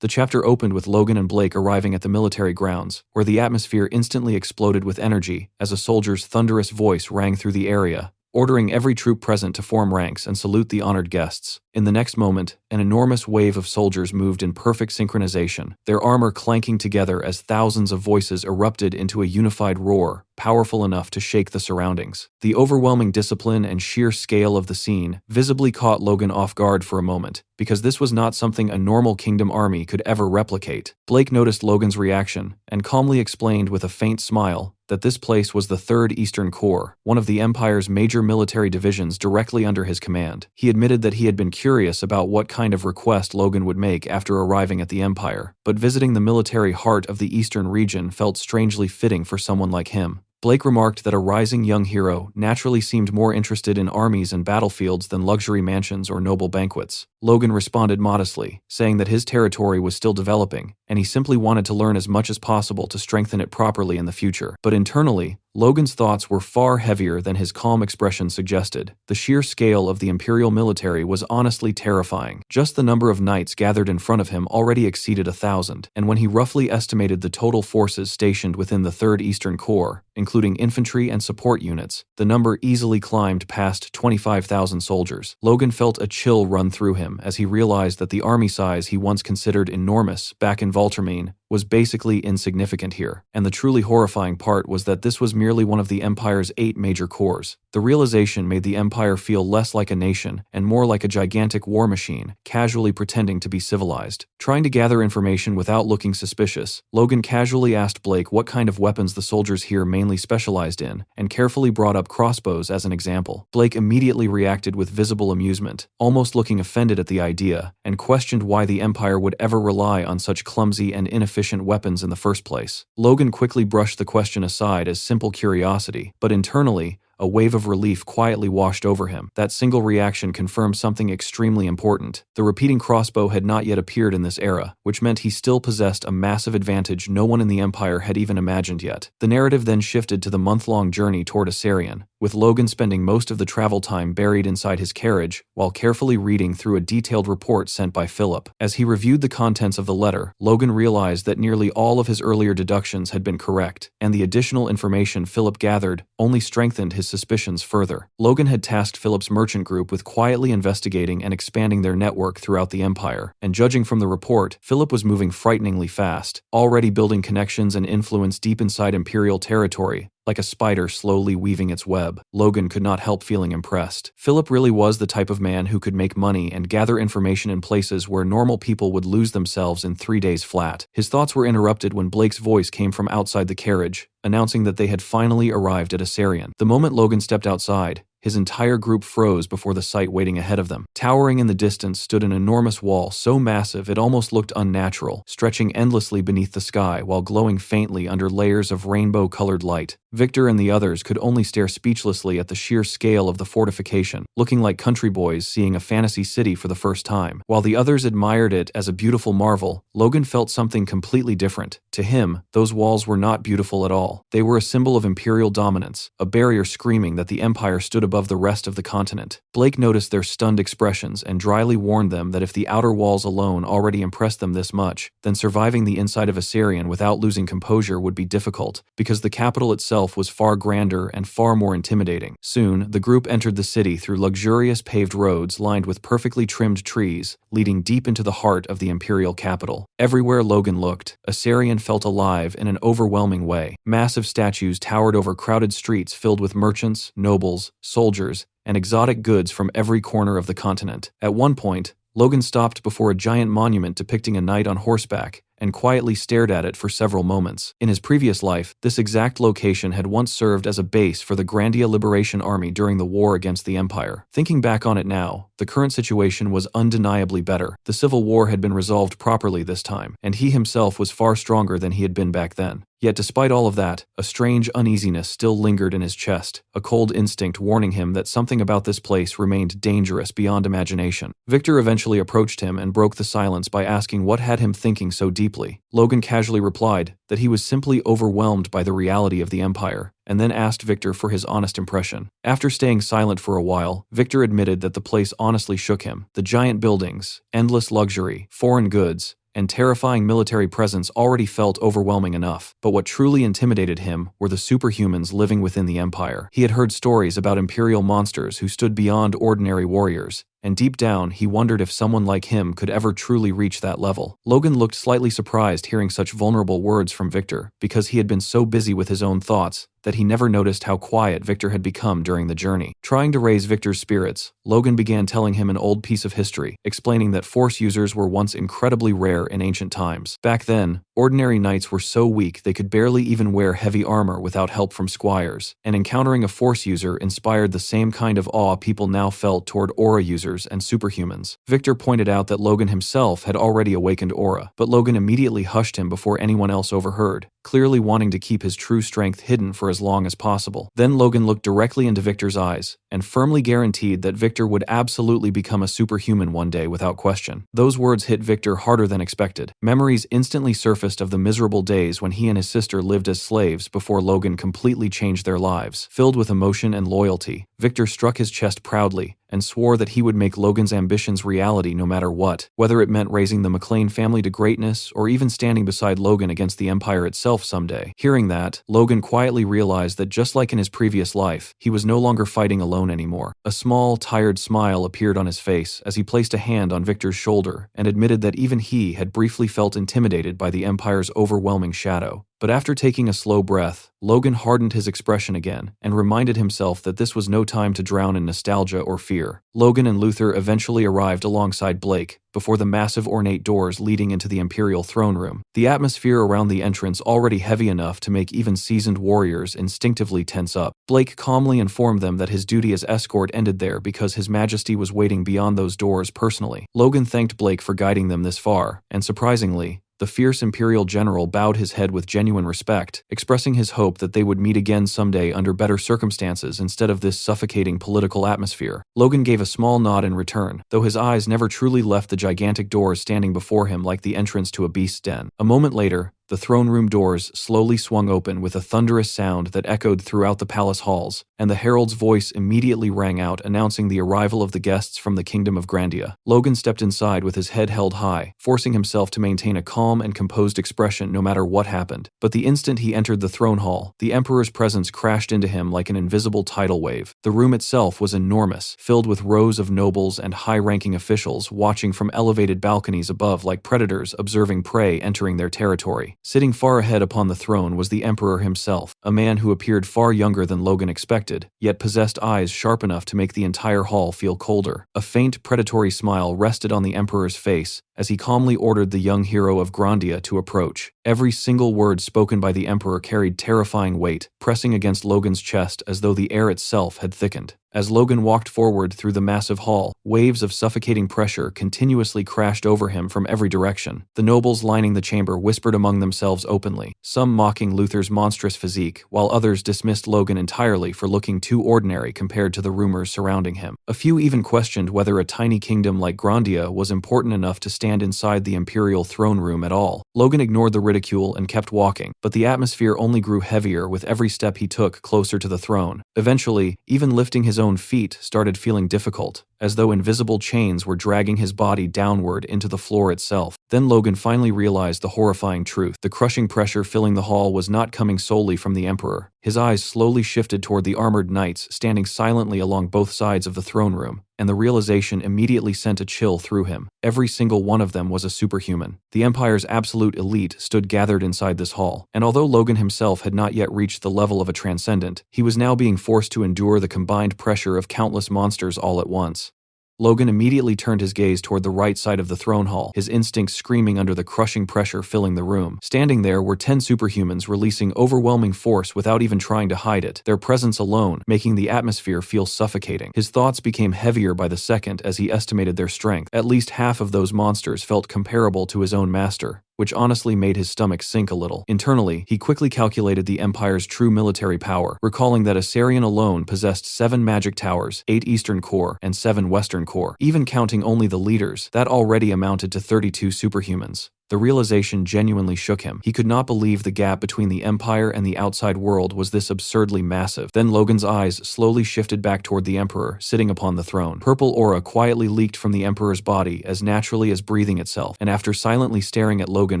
The chapter opened with Logan and Blake arriving at the military grounds, where the atmosphere instantly exploded with energy as a soldier's thunderous voice rang through the area, ordering every troop present to form ranks and salute the honored guests. In the next moment, an enormous wave of soldiers moved in perfect synchronization, their armor clanking together as thousands of voices erupted into a unified roar, powerful enough to shake the surroundings. The overwhelming discipline and sheer scale of the scene visibly caught Logan off guard for a moment, because this was not something a normal kingdom army could ever replicate. Blake noticed Logan's reaction, and calmly explained with a faint smile that this place was the 3rd Eastern Corps, one of the Empire's major military divisions directly under his command. He admitted that he had been curious about what kind of request Logan would make after arriving at the Empire, but visiting the military heart of the Eastern region felt strangely fitting for someone like him. Blake remarked that a rising young hero naturally seemed more interested in armies and battlefields than luxury mansions or noble banquets. Logan responded modestly, saying that his territory was still developing, and he simply wanted to learn as much as possible to strengthen it properly in the future. But internally, Logan's thoughts were far heavier than his calm expression suggested. The sheer scale of the Imperial military was honestly terrifying. Just the number of knights gathered in front of him already exceeded 1,000, and when he roughly estimated the total forces stationed within the 3rd Eastern Corps, including infantry and support units, the number easily climbed past 25,000 soldiers. Logan felt a chill run through him as he realized that the army size he once considered enormous back in Valtermine was basically insignificant here, and the truly horrifying part was that this was merely one of the Empire's 8 major corps. The realization made the Empire feel less like a nation and more like a gigantic war machine, casually pretending to be civilized. Trying to gather information without looking suspicious, Logan casually asked Blake what kind of weapons the soldiers here mainly specialized in, and carefully brought up crossbows as an example. Blake immediately reacted with visible amusement, almost looking offended at the idea, and questioned why the Empire would ever rely on such clumsy and inefficient weapons in the first place. Logan quickly brushed the question aside as simple curiosity, but internally, a wave of relief quietly washed over him. That single reaction confirmed something extremely important. The repeating crossbow had not yet appeared in this era, which meant he still possessed a massive advantage no one in the Empire had even imagined yet. The narrative then shifted to the month-long journey toward Asarion, with Logan spending most of the travel time buried inside his carriage while carefully reading through a detailed report sent by Philip. As he reviewed the contents of the letter, Logan realized that nearly all of his earlier deductions had been correct, and the additional information Philip gathered only strengthened his suspicions further. Logan had tasked Philip's merchant group with quietly investigating and expanding their network throughout the Empire, and judging from the report, Philip was moving frighteningly fast, already building connections and influence deep inside Imperial territory. Like a spider slowly weaving its web, Logan could not help feeling impressed. Philip really was the type of man who could make money and gather information in places where normal people would lose themselves in 3 days flat. His thoughts were interrupted when Blake's voice came from outside the carriage, announcing that they had finally arrived at Asarion. The moment Logan stepped outside, his entire group froze before the sight waiting ahead of them. Towering in the distance stood an enormous wall so massive it almost looked unnatural, stretching endlessly beneath the sky while glowing faintly under layers of rainbow-colored light. Victor and the others could only stare speechlessly at the sheer scale of the fortification, looking like country boys seeing a fantasy city for the first time. While the others admired it as a beautiful marvel, Logan felt something completely different. To him, those walls were not beautiful at all. They were a symbol of imperial dominance, a barrier screaming that the Empire stood above the rest of the continent. Blake noticed their stunned expressions and dryly warned them that if the outer walls alone already impressed them this much, then surviving the inside of Asarion without losing composure would be difficult, because the capital itself was far grander and far more intimidating. Soon, the group entered the city through luxurious paved roads lined with perfectly trimmed trees, leading deep into the heart of the imperial capital. Everywhere Logan looked, Asarion felt alive in an overwhelming way. Massive statues towered over crowded streets filled with merchants, nobles, soldiers, and exotic goods from every corner of the continent. At one point, Logan stopped before a giant monument depicting a knight on horseback and quietly stared at it for several moments. In his previous life, this exact location had once served as a base for the Grandia Liberation Army during the war against the Empire. Thinking back on it now, the current situation was undeniably better. The Civil War had been resolved properly this time, and he himself was far stronger than he had been back then. Yet despite all of that, a strange uneasiness still lingered in his chest, a cold instinct warning him that something about this place remained dangerous beyond imagination. Victor eventually approached him and broke the silence by asking what had him thinking so deeply. Logan casually replied that he was simply overwhelmed by the reality of the Empire, and then asked Victor for his honest impression. After staying silent for a while, Victor admitted that the place honestly shook him. The giant buildings, endless luxury, foreign goods, and terrifying military presence already felt overwhelming enough, but what truly intimidated him were the superhumans living within the Empire. He had heard stories about imperial monsters who stood beyond ordinary warriors, and deep down he wondered if someone like him could ever truly reach that level. Logan looked slightly surprised hearing such vulnerable words from Victor, because he had been so busy with his own thoughts that he never noticed how quiet Victor had become during the journey. Trying to raise Victor's spirits, Logan began telling him an old piece of history, explaining that Force users were once incredibly rare in ancient times. Back then, ordinary knights were so weak they could barely even wear heavy armor without help from squires, and encountering a Force user inspired the same kind of awe people now felt toward aura users and superhumans. Victor pointed out that Logan himself had already awakened aura, but Logan immediately hushed him before anyone else overheard, clearly wanting to keep his true strength hidden for as long as possible. Then Logan looked directly into Victor's eyes and firmly guaranteed that Victor would absolutely become a superhuman one day without question. Those words hit Victor harder than expected. Memories instantly surfaced of the miserable days when he and his sister lived as slaves before Logan completely changed their lives. Filled with emotion and loyalty, Victor struck his chest proudly and swore that he would make Logan's ambitions reality no matter what, whether it meant raising the McLean family to greatness or even standing beside Logan against the Empire itself someday. Hearing that, Logan quietly realized that just like in his previous life, he was no longer fighting alone anymore. A small, tired smile appeared on his face as he placed a hand on Victor's shoulder and admitted that even he had briefly felt intimidated by the Empire's overwhelming shadow. But after taking a slow breath, Logan hardened his expression again and reminded himself that this was no time to drown in nostalgia or fear. Logan and Luther eventually arrived alongside Blake before the massive ornate doors leading into the Imperial throne room. The atmosphere around the entrance already heavy enough to make even seasoned warriors instinctively tense up. Blake calmly informed them that his duty as escort ended there because His Majesty was waiting beyond those doors personally. Logan thanked Blake for guiding them this far, and surprisingly, The fierce imperial general bowed his head with genuine respect, expressing his hope that they would meet again someday under better circumstances instead of this suffocating political atmosphere. Logan gave a small nod in return, though his eyes never truly left the gigantic doors standing before him like the entrance to a beast's den. A moment later, the throne room doors slowly swung open with a thunderous sound that echoed throughout the palace halls, and the herald's voice immediately rang out announcing the arrival of the guests from the kingdom of Grandia. Logan stepped inside with his head held high, forcing himself to maintain a calm and composed expression no matter what happened. But the instant he entered the throne hall, the emperor's presence crashed into him like an invisible tidal wave. The room itself was enormous, filled with rows of nobles and high-ranking officials watching from elevated balconies above like predators observing prey entering their territory. Sitting far ahead upon the throne was the emperor himself, a man who appeared far younger than Logan expected, yet possessed eyes sharp enough to make the entire hall feel colder. A faint, predatory smile rested on the emperor's face as he calmly ordered the young hero of Grandia to approach. Every single word spoken by the emperor carried terrifying weight, pressing against Logan's chest as though the air itself had thickened. As Logan walked forward through the massive hall, waves of suffocating pressure continuously crashed over him from every direction. The nobles lining the chamber whispered among themselves openly, some mocking Luther's monstrous physique, while others dismissed Logan entirely for looking too ordinary compared to the rumors surrounding him. A few even questioned whether a tiny kingdom like Grandia was important enough to stand inside the imperial throne room at all. Logan ignored the ridicule and kept walking, but the atmosphere only grew heavier with every step he took closer to the throne. Eventually, even lifting his own feet started feeling difficult, as though invisible chains were dragging his body downward into the floor itself. Then Logan finally realized the horrifying truth. The crushing pressure filling the hall was not coming solely from the emperor. His eyes slowly shifted toward the armored knights standing silently along both sides of the throne room, and the realization immediately sent a chill through him. Every single one of them was a superhuman. The Empire's absolute elite stood gathered inside this hall, and although Logan himself had not yet reached the level of a transcendent, he was now being forced to endure the combined pressure of countless monsters all at once. Logan immediately turned his gaze toward the right side of the throne hall, his instincts screaming under the crushing pressure filling the room. Standing there were 10 superhumans releasing overwhelming force without even trying to hide it, their presence alone making the atmosphere feel suffocating. His thoughts became heavier by the second as he estimated their strength. At least half of those monsters felt comparable to his own master, which honestly made his stomach sink a little. Internally, he quickly calculated the Empire's true military power, recalling that Asarion alone possessed 7 magic towers, 8 Eastern Corps, and 7 Western Corps. Even counting only the leaders, that already amounted to 32 superhumans. The realization genuinely shook him. He could not believe the gap between the Empire and the outside world was this absurdly massive. Then Logan's eyes slowly shifted back toward the Emperor, sitting upon the throne. Purple aura quietly leaked from the Emperor's body as naturally as breathing itself, and after silently staring at Logan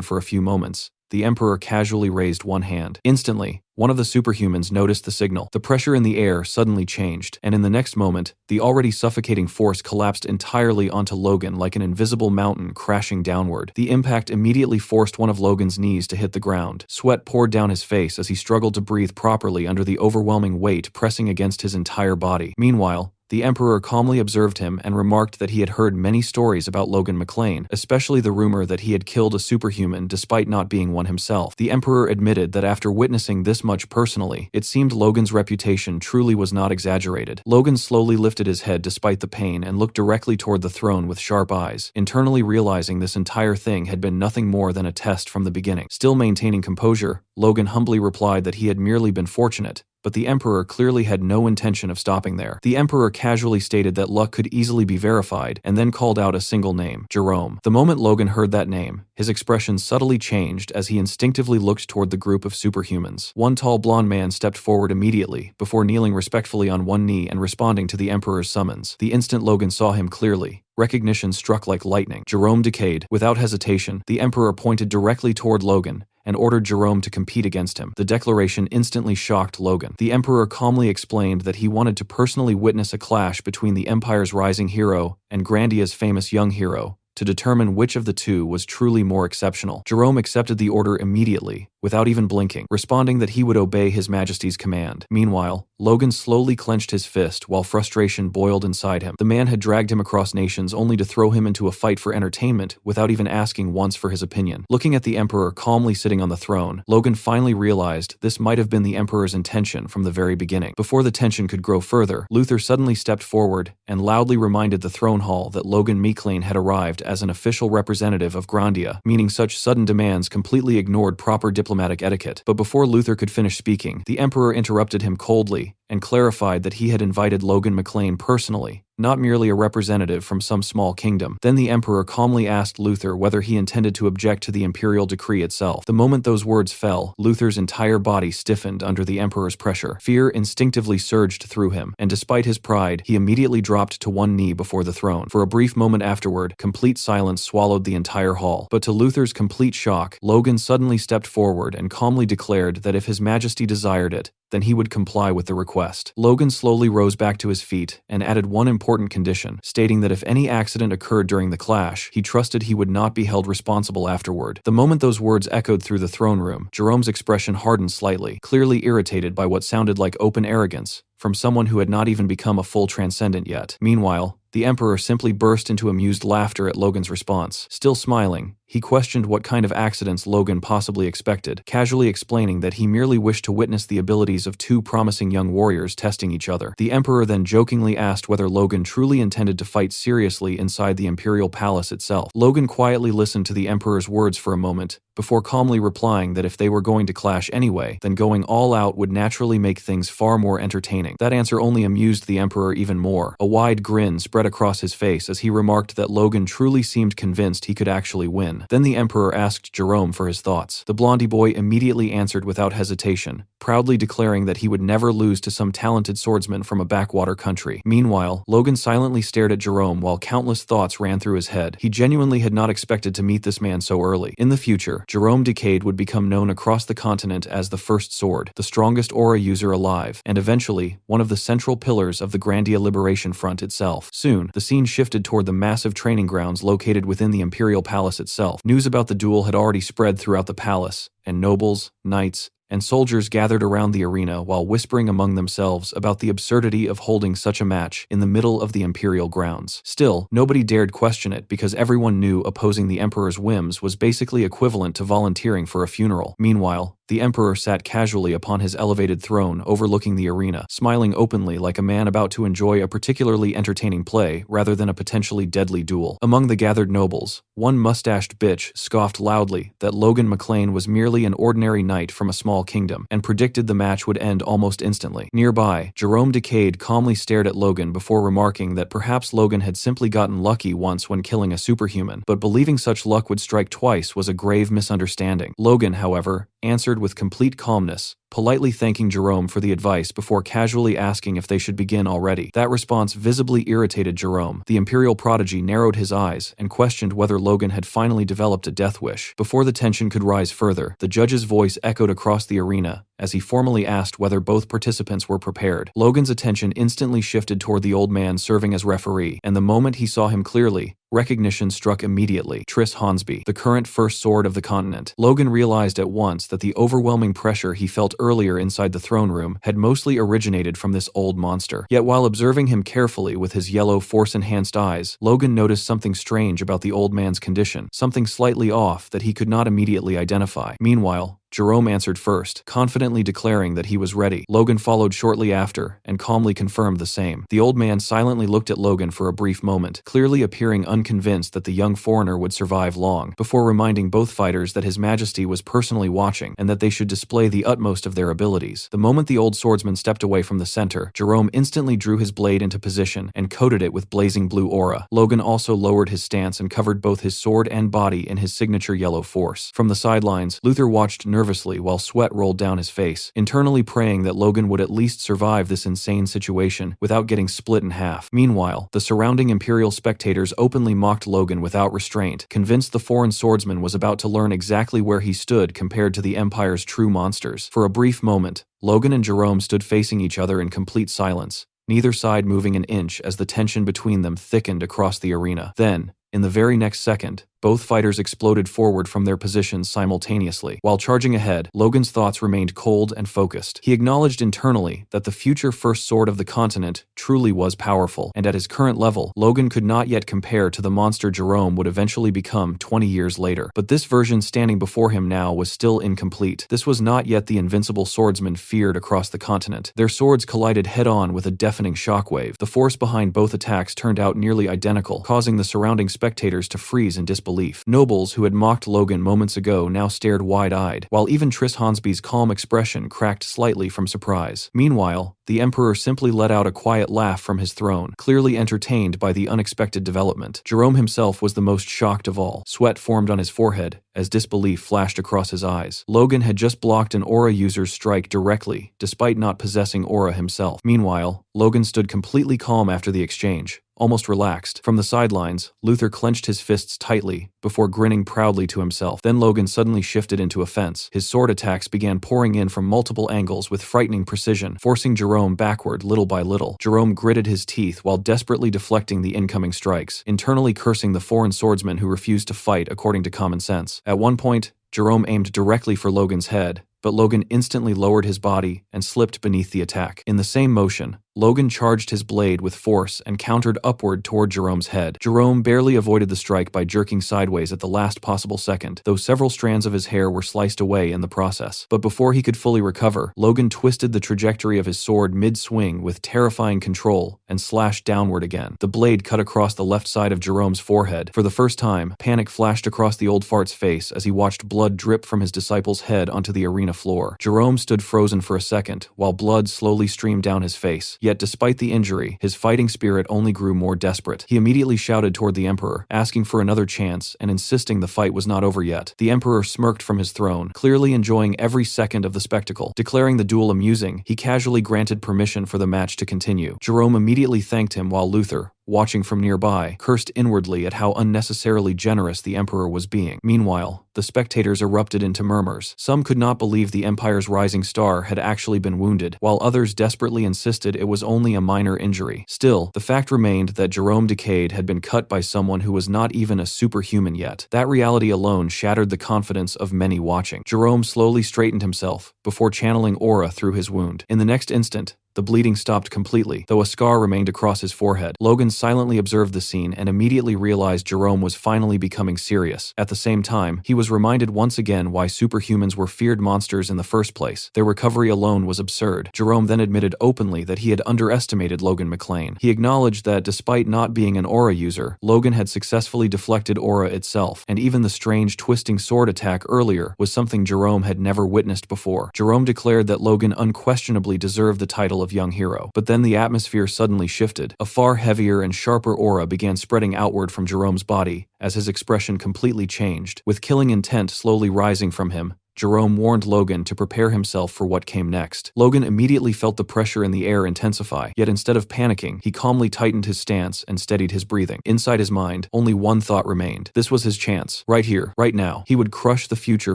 for a few moments, the Emperor casually raised one hand. Instantly, one of the superhumans noticed the signal. The pressure in the air suddenly changed, and in the next moment, the already suffocating force collapsed entirely onto Logan like an invisible mountain crashing downward. The impact immediately forced one of Logan's knees to hit the ground. Sweat poured down his face as he struggled to breathe properly under the overwhelming weight pressing against his entire body. Meanwhile, the Emperor calmly observed him and remarked that he had heard many stories about Logan McLean, especially the rumor that he had killed a superhuman despite not being one himself. The Emperor admitted that after witnessing this much personally, it seemed Logan's reputation truly was not exaggerated. Logan slowly lifted his head despite the pain and looked directly toward the throne with sharp eyes, internally realizing this entire thing had been nothing more than a test from the beginning. Still maintaining composure, Logan humbly replied that he had merely been fortunate, but the Emperor clearly had no intention of stopping there. The Emperor casually stated that luck could easily be verified, and then called out a single name, Jerome. The moment Logan heard that name, his expression subtly changed as he instinctively looked toward the group of superhumans. One tall blonde man stepped forward immediately, before kneeling respectfully on one knee and responding to the Emperor's summons. The instant Logan saw him clearly, recognition struck like lightning. Jerome decayed. Without hesitation, the Emperor pointed directly toward Logan and ordered Jerome to compete against him. The declaration instantly shocked Logan. The Emperor calmly explained that he wanted to personally witness a clash between the Empire's rising hero and Grandia's famous young hero, to determine which of the two was truly more exceptional. Jerome accepted the order immediately, without even blinking, responding that he would obey His Majesty's command. Meanwhile, Logan slowly clenched his fist while frustration boiled inside him. The man had dragged him across nations only to throw him into a fight for entertainment without even asking once for his opinion. Looking at the Emperor calmly sitting on the throne, Logan finally realized this might have been the Emperor's intention from the very beginning. Before the tension could grow further, Luther suddenly stepped forward and loudly reminded the throne hall that Logan McLean had arrived as an official representative of Grandia, meaning such sudden demands completely ignored proper diplomatic etiquette. But before Luther could finish speaking, the Emperor interrupted him coldly and clarified that he had invited Logan McLean personally, not merely a representative from some small kingdom. Then the Emperor calmly asked Luther whether he intended to object to the imperial decree itself. The moment those words fell, Luther's entire body stiffened under the Emperor's pressure. Fear instinctively surged through him, and despite his pride, he immediately dropped to one knee before the throne. For a brief moment afterward, complete silence swallowed the entire hall. But to Luther's complete shock, Logan suddenly stepped forward and calmly declared that if His Majesty desired it, then he would comply with the request. Logan slowly rose back to his feet and added one important condition, stating that if any accident occurred during the clash, he trusted he would not be held responsible afterward. The moment those words echoed through the throne room, Jerome's expression hardened slightly, clearly irritated by what sounded like open arrogance from someone who had not even become a full transcendent yet. Meanwhile, the Emperor simply burst into amused laughter at Logan's response. Still smiling, he questioned what kind of accidents Logan possibly expected, casually explaining that he merely wished to witness the abilities of two promising young warriors testing each other. The Emperor then jokingly asked whether Logan truly intended to fight seriously inside the Imperial Palace itself. Logan quietly listened to the Emperor's words for a moment, before calmly replying that if they were going to clash anyway, then going all out would naturally make things far more entertaining. That answer only amused the Emperor even more. A wide grin spread across his face as he remarked that Logan truly seemed convinced he could actually win. Then the Emperor asked Jerome for his thoughts. The blondie boy immediately answered without hesitation, proudly declaring that he would never lose to some talented swordsman from a backwater country. Meanwhile, Logan silently stared at Jerome while countless thoughts ran through his head. He genuinely had not expected to meet this man so early. In the future, Jerome Decade would become known across the continent as the First Sword, the strongest aura user alive, and eventually, one of the central pillars of the Grandia Liberation Front itself. Soon, the scene shifted toward the massive training grounds located within the Imperial Palace itself. News about the duel had already spread throughout the palace, and nobles, knights, and soldiers gathered around the arena while whispering among themselves about the absurdity of holding such a match in the middle of the imperial grounds. Still, nobody dared question it because everyone knew opposing the Emperor's whims was basically equivalent to volunteering for a funeral. Meanwhile, the Emperor sat casually upon his elevated throne overlooking the arena, smiling openly like a man about to enjoy a particularly entertaining play rather than a potentially deadly duel. Among the gathered nobles, one mustached bitch scoffed loudly that Logan McLean was merely an ordinary knight from a small kingdom, and predicted the match would end almost instantly. Nearby, Jerome Decade calmly stared at Logan before remarking that perhaps Logan had simply gotten lucky once when killing a superhuman, but believing such luck would strike twice was a grave misunderstanding. Logan, however, answered with complete calmness, politely thanking Jerome for the advice before casually asking if they should begin already. That response visibly irritated Jerome. The Imperial prodigy narrowed his eyes and questioned whether Logan had finally developed a death wish. Before the tension could rise further, the judge's voice echoed across the arena as he formally asked whether both participants were prepared. Logan's attention instantly shifted toward the old man serving as referee, and the moment he saw him clearly, recognition struck immediately. Tris Hornsby, the current First Sword of the continent. Logan realized at once that the overwhelming pressure he felt earlier inside the throne room had mostly originated from this old monster. Yet while observing him carefully with his yellow Force-enhanced eyes, Logan noticed something strange about the old man's condition, something slightly off that he could not immediately identify. Meanwhile, Jerome answered first, confidently declaring that he was ready. Logan followed shortly after, and calmly confirmed the same. The old man silently looked at Logan for a brief moment, clearly appearing unconvinced that the young foreigner would survive long, before reminding both fighters that His Majesty was personally watching, and that they should display the utmost of their abilities. The moment the old swordsman stepped away from the center, Jerome instantly drew his blade into position, and coated it with blazing blue aura. Logan also lowered his stance and covered both his sword and body in his signature yellow force. From the sidelines, Luther watched nervously while sweat rolled down his face, internally praying that Logan would at least survive this insane situation without getting split in half. Meanwhile, the surrounding Imperial spectators openly mocked Logan without restraint, convinced the foreign swordsman was about to learn exactly where he stood compared to the Empire's true monsters. For a brief moment, Logan and Jerome stood facing each other in complete silence, neither side moving an inch as the tension between them thickened across the arena. Then, in the very next second, Both fighters exploded forward from their positions simultaneously. While charging ahead, Logan's thoughts remained cold and focused. He acknowledged internally that the future first sword of the continent truly was powerful, and at his current level, Logan could not yet compare to the monster Jerome would eventually become 20 years later. But this version standing before him now was still incomplete. This was not yet the invincible swordsman feared across the continent. Their swords collided head-on with a deafening shockwave. The force behind both attacks turned out nearly identical, causing the surrounding spectators to freeze in disbelief. Nobles who had mocked Logan moments ago now stared wide-eyed, while even Triss Hansby's calm expression cracked slightly from surprise. Meanwhile, the Emperor simply let out a quiet laugh from his throne, clearly entertained by the unexpected development. Jerome himself was the most shocked of all. Sweat formed on his forehead as disbelief flashed across his eyes. Logan had just blocked an aura user's strike directly, despite not possessing aura himself. Meanwhile, Logan stood completely calm after the exchange, almost relaxed. From the sidelines, Luther clenched his fists tightly, before grinning proudly to himself. Then Logan suddenly shifted into offense. His sword attacks began pouring in from multiple angles with frightening precision, forcing Jerome backward little by little. Jerome gritted his teeth while desperately deflecting the incoming strikes, internally cursing the foreign swordsman who refused to fight according to common sense. At one point, Jerome aimed directly for Logan's head, but Logan instantly lowered his body and slipped beneath the attack. In the same motion, Logan charged his blade with force and countered upward toward Jerome's head. Jerome barely avoided the strike by jerking sideways at the last possible second, though several strands of his hair were sliced away in the process. But before he could fully recover, Logan twisted the trajectory of his sword mid-swing with terrifying control and slashed downward again. The blade cut across the left side of Jerome's forehead. For the first time, panic flashed across the old fart's face as he watched blood drip from his disciple's head onto the arena floor. Jerome stood frozen for a second, while blood slowly streamed down his face. Yet despite the injury, his fighting spirit only grew more desperate. He immediately shouted toward the Emperor, asking for another chance and insisting the fight was not over yet. The Emperor smirked from his throne, clearly enjoying every second of the spectacle. Declaring the duel amusing, he casually granted permission for the match to continue. Jerome immediately thanked him while Luther, watching from nearby, cursed inwardly at how unnecessarily generous the Emperor was being. Meanwhile, the spectators erupted into murmurs. Some could not believe the Empire's rising star had actually been wounded, while others desperately insisted it was only a minor injury. Still, the fact remained that Jerome Decade had been cut by someone who was not even a superhuman yet. That reality alone shattered the confidence of many watching. Jerome slowly straightened himself, before channeling aura through his wound. In the next instant, the bleeding stopped completely, though a scar remained across his forehead. Logan silently observed the scene and immediately realized Jerome was finally becoming serious. At the same time, he was reminded once again why superhumans were feared monsters in the first place. Their recovery alone was absurd. Jerome then admitted openly that he had underestimated Logan McClane. He acknowledged that despite not being an aura user, Logan had successfully deflected aura itself, and even the strange twisting sword attack earlier was something Jerome had never witnessed before. Jerome declared that Logan unquestionably deserved the title of young hero. But then the atmosphere suddenly shifted. A far heavier and sharper aura began spreading outward from Jerome's body as his expression completely changed. With killing intent slowly rising from him, Jerome warned Logan to prepare himself for what came next. Logan immediately felt the pressure in the air intensify, yet instead of panicking, he calmly tightened his stance and steadied his breathing. Inside his mind, only one thought remained. This was his chance. Right here, right now. He would crush the future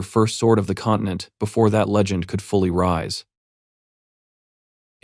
first sword of the continent before that legend could fully rise.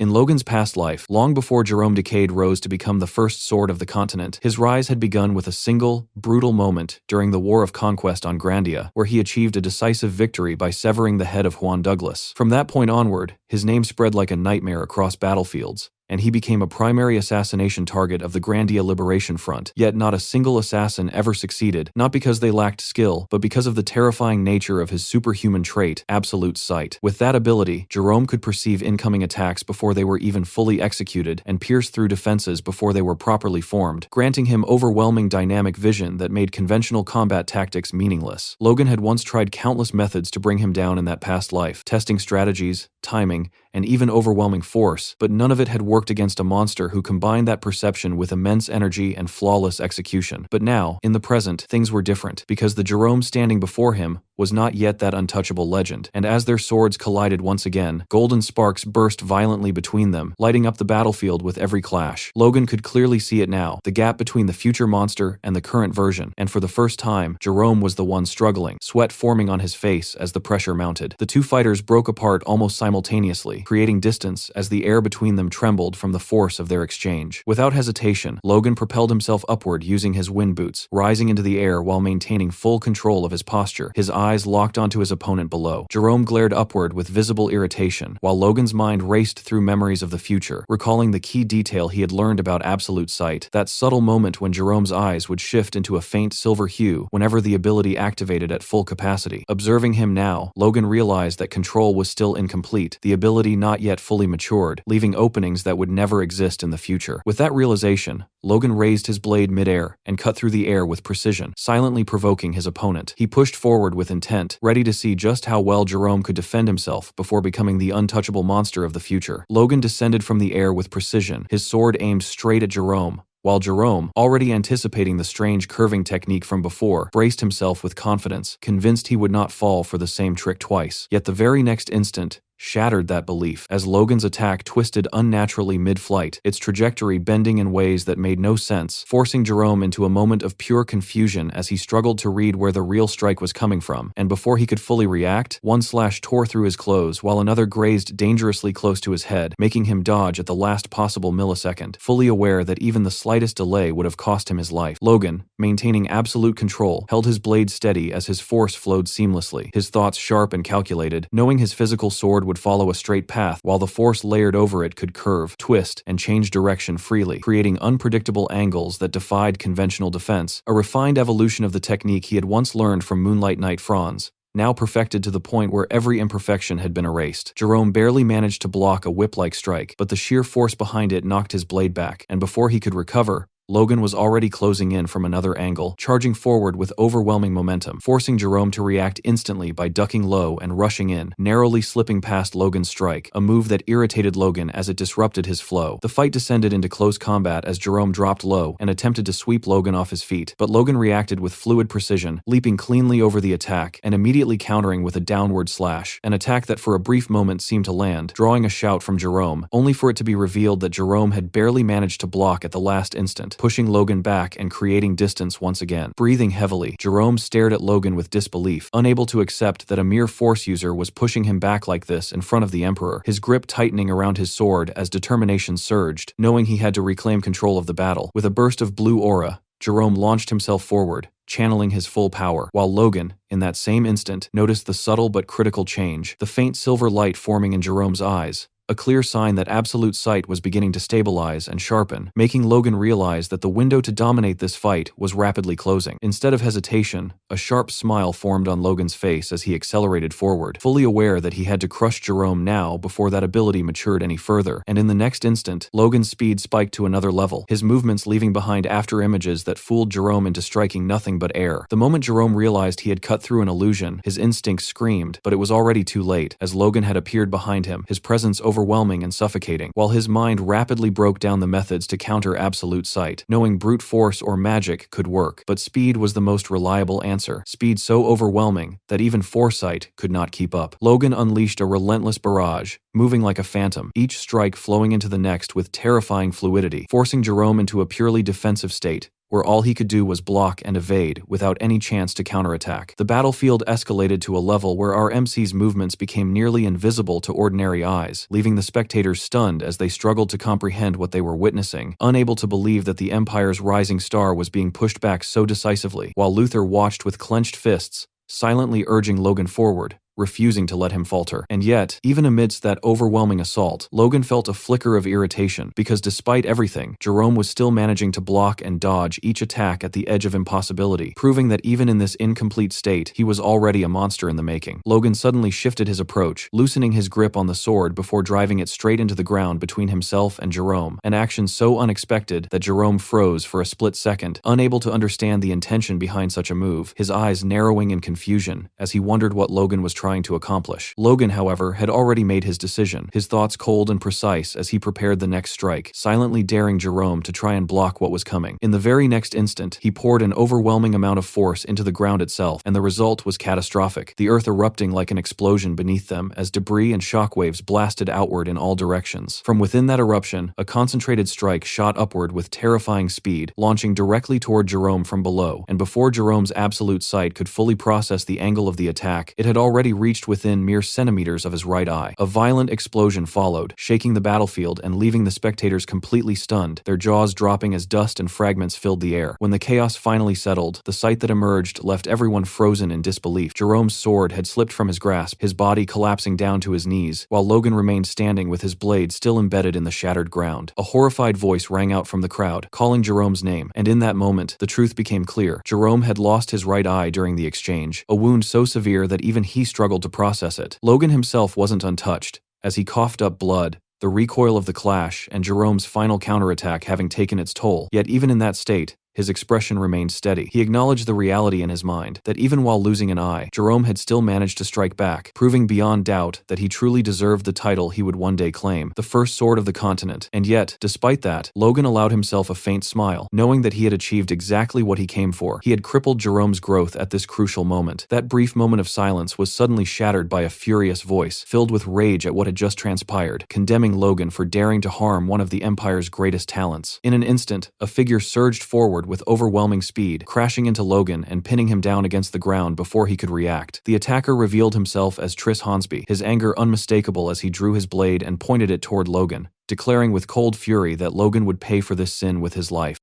In Logan's past life, long before Jerome Decade rose to become the first sword of the continent, his rise had begun with a single, brutal moment during the War of Conquest on Grandia, where he achieved a decisive victory by severing the head of Juan Douglas. From that point onward, his name spread like a nightmare across battlefields, and he became a primary assassination target of the Grandia Liberation Front. Yet not a single assassin ever succeeded, not because they lacked skill, but because of the terrifying nature of his superhuman trait, absolute sight. With that ability, Jerome could perceive incoming attacks before they were even fully executed and pierce through defenses before they were properly formed, granting him overwhelming dynamic vision that made conventional combat tactics meaningless. Logan had once tried countless methods to bring him down in that past life, testing strategies, timing, and even overwhelming force, but none of it had worked against a monster who combined that perception with immense energy and flawless execution. But now, in the present, things were different, because the Jerome standing before him was not yet that untouchable legend, and as their swords collided once again, golden sparks burst violently between them, lighting up the battlefield with every clash. Logan could clearly see it now, the gap between the future monster and the current version, and for the first time, Jerome was the one struggling, sweat forming on his face as the pressure mounted. The two fighters broke apart almost simultaneously, creating distance as the air between them trembled from the force of their exchange. Without hesitation, Logan propelled himself upward using his wind boots, rising into the air while maintaining full control of his posture, his eyes locked onto his opponent below. Jerome glared upward with visible irritation, while Logan's mind raced through memories of the future, recalling the key detail he had learned about absolute sight, that subtle moment when Jerome's eyes would shift into a faint silver hue whenever the ability activated at full capacity. Observing him now, Logan realized that control was still incomplete, the ability not yet fully matured, leaving openings that would never exist in the future. With that realization, Logan raised his blade midair and cut through the air with precision, silently provoking his opponent. He pushed forward with intent, ready to see just how well Jerome could defend himself before becoming the untouchable monster of the future. Logan descended from the air with precision, his sword aimed straight at Jerome, while Jerome, already anticipating the strange curving technique from before, braced himself with confidence, convinced he would not fall for the same trick twice. Yet the very next instant shattered that belief, as Logan's attack twisted unnaturally mid-flight, its trajectory bending in ways that made no sense, forcing Jerome into a moment of pure confusion as he struggled to read where the real strike was coming from. And before he could fully react, one slash tore through his clothes while another grazed dangerously close to his head, making him dodge at the last possible millisecond, fully aware that even the slightest delay would have cost him his life. Logan, maintaining absolute control, held his blade steady as his force flowed seamlessly, his thoughts sharp and calculated, knowing his physical sword would follow a straight path while the force layered over it could curve, twist, and change direction freely, creating unpredictable angles that defied conventional defense, a refined evolution of the technique he had once learned from Moonlight Knight Franz, now perfected to the point where every imperfection had been erased. Jerome barely managed to block a whip-like strike, but the sheer force behind it knocked his blade back, and before he could recover, Logan was already closing in from another angle, charging forward with overwhelming momentum, forcing Jerome to react instantly by ducking low and rushing in, narrowly slipping past Logan's strike, a move that irritated Logan as it disrupted his flow. The fight descended into close combat as Jerome dropped low and attempted to sweep Logan off his feet, but Logan reacted with fluid precision, leaping cleanly over the attack and immediately countering with a downward slash, an attack that for a brief moment seemed to land, drawing a shout from Jerome, only for it to be revealed that Jerome had barely managed to block at the last instant, pushing Logan back and creating distance once again. Breathing heavily, Jerome stared at Logan with disbelief, unable to accept that a mere force user was pushing him back like this in front of the Emperor, his grip tightening around his sword as determination surged, knowing he had to reclaim control of the battle. With a burst of blue aura, Jerome launched himself forward, channeling his full power, while Logan, in that same instant, noticed the subtle but critical change, the faint silver light forming in Jerome's eyes, a clear sign that absolute sight was beginning to stabilize and sharpen, making Logan realize that the window to dominate this fight was rapidly closing. Instead of hesitation, a sharp smile formed on Logan's face as he accelerated forward, fully aware that he had to crush Jerome now before that ability matured any further, and in the next instant, Logan's speed spiked to another level, his movements leaving behind after images that fooled Jerome into striking nothing but air. The moment Jerome realized he had cut through an illusion, his instincts screamed, but it was already too late, as Logan had appeared behind him, his presence overwhelming and suffocating, while his mind rapidly broke down the methods to counter absolute sight, knowing brute force or magic could work. But speed was the most reliable answer, speed so overwhelming that even foresight could not keep up. Logan unleashed a relentless barrage, moving like a phantom, each strike flowing into the next with terrifying fluidity, forcing Jerome into a purely defensive state, where all he could do was block and evade without any chance to counterattack. The battlefield escalated to a level where our MC's movements became nearly invisible to ordinary eyes, leaving the spectators stunned as they struggled to comprehend what they were witnessing, unable to believe that the Empire's rising star was being pushed back so decisively, while Luther watched with clenched fists, silently urging Logan forward, refusing to let him falter. And yet, even amidst that overwhelming assault, Logan felt a flicker of irritation, because despite everything, Jerome was still managing to block and dodge each attack at the edge of impossibility, proving that even in this incomplete state, he was already a monster in the making. Logan suddenly shifted his approach, loosening his grip on the sword before driving it straight into the ground between himself and Jerome, an action so unexpected that Jerome froze for a split second, unable to understand the intention behind such a move, his eyes narrowing in confusion as he wondered what Logan was trying trying to accomplish. Logan, however, had already made his decision, his thoughts cold and precise as he prepared the next strike, silently daring Jerome to try and block what was coming. In the very next instant, he poured an overwhelming amount of force into the ground itself, and the result was catastrophic, the earth erupting like an explosion beneath them as debris and shockwaves blasted outward in all directions. From within that eruption, a concentrated strike shot upward with terrifying speed, launching directly toward Jerome from below, and before Jerome's absolute sight could fully process the angle of the attack, it had already reached within mere centimeters of his right eye. A violent explosion followed, shaking the battlefield and leaving the spectators completely stunned, their jaws dropping as dust and fragments filled the air. When the chaos finally settled, the sight that emerged left everyone frozen in disbelief. Jerome's sword had slipped from his grasp, his body collapsing down to his knees, while Logan remained standing with his blade still embedded in the shattered ground. A horrified voice rang out from the crowd, calling Jerome's name, and in that moment, the truth became clear. Jerome had lost his right eye during the exchange, a wound so severe that even he struggled to process it. Logan himself wasn't untouched, as he coughed up blood, the recoil of the clash and Jerome's final counterattack having taken its toll. Yet even in that state, his expression remained steady. He acknowledged the reality in his mind, that even while losing an eye, Jerome had still managed to strike back, proving beyond doubt that he truly deserved the title he would one day claim, the first sword of the continent. And yet, despite that, Logan allowed himself a faint smile, knowing that he had achieved exactly what he came for. He had crippled Jerome's growth at this crucial moment. That brief moment of silence was suddenly shattered by a furious voice, filled with rage at what had just transpired, condemning Logan for daring to harm one of the Empire's greatest talents. In an instant, a figure surged forward with overwhelming speed, crashing into Logan and pinning him down against the ground before he could react. The attacker revealed himself as Tris Hornsby, his anger unmistakable as he drew his blade and pointed it toward Logan, declaring with cold fury that Logan would pay for this sin with his life.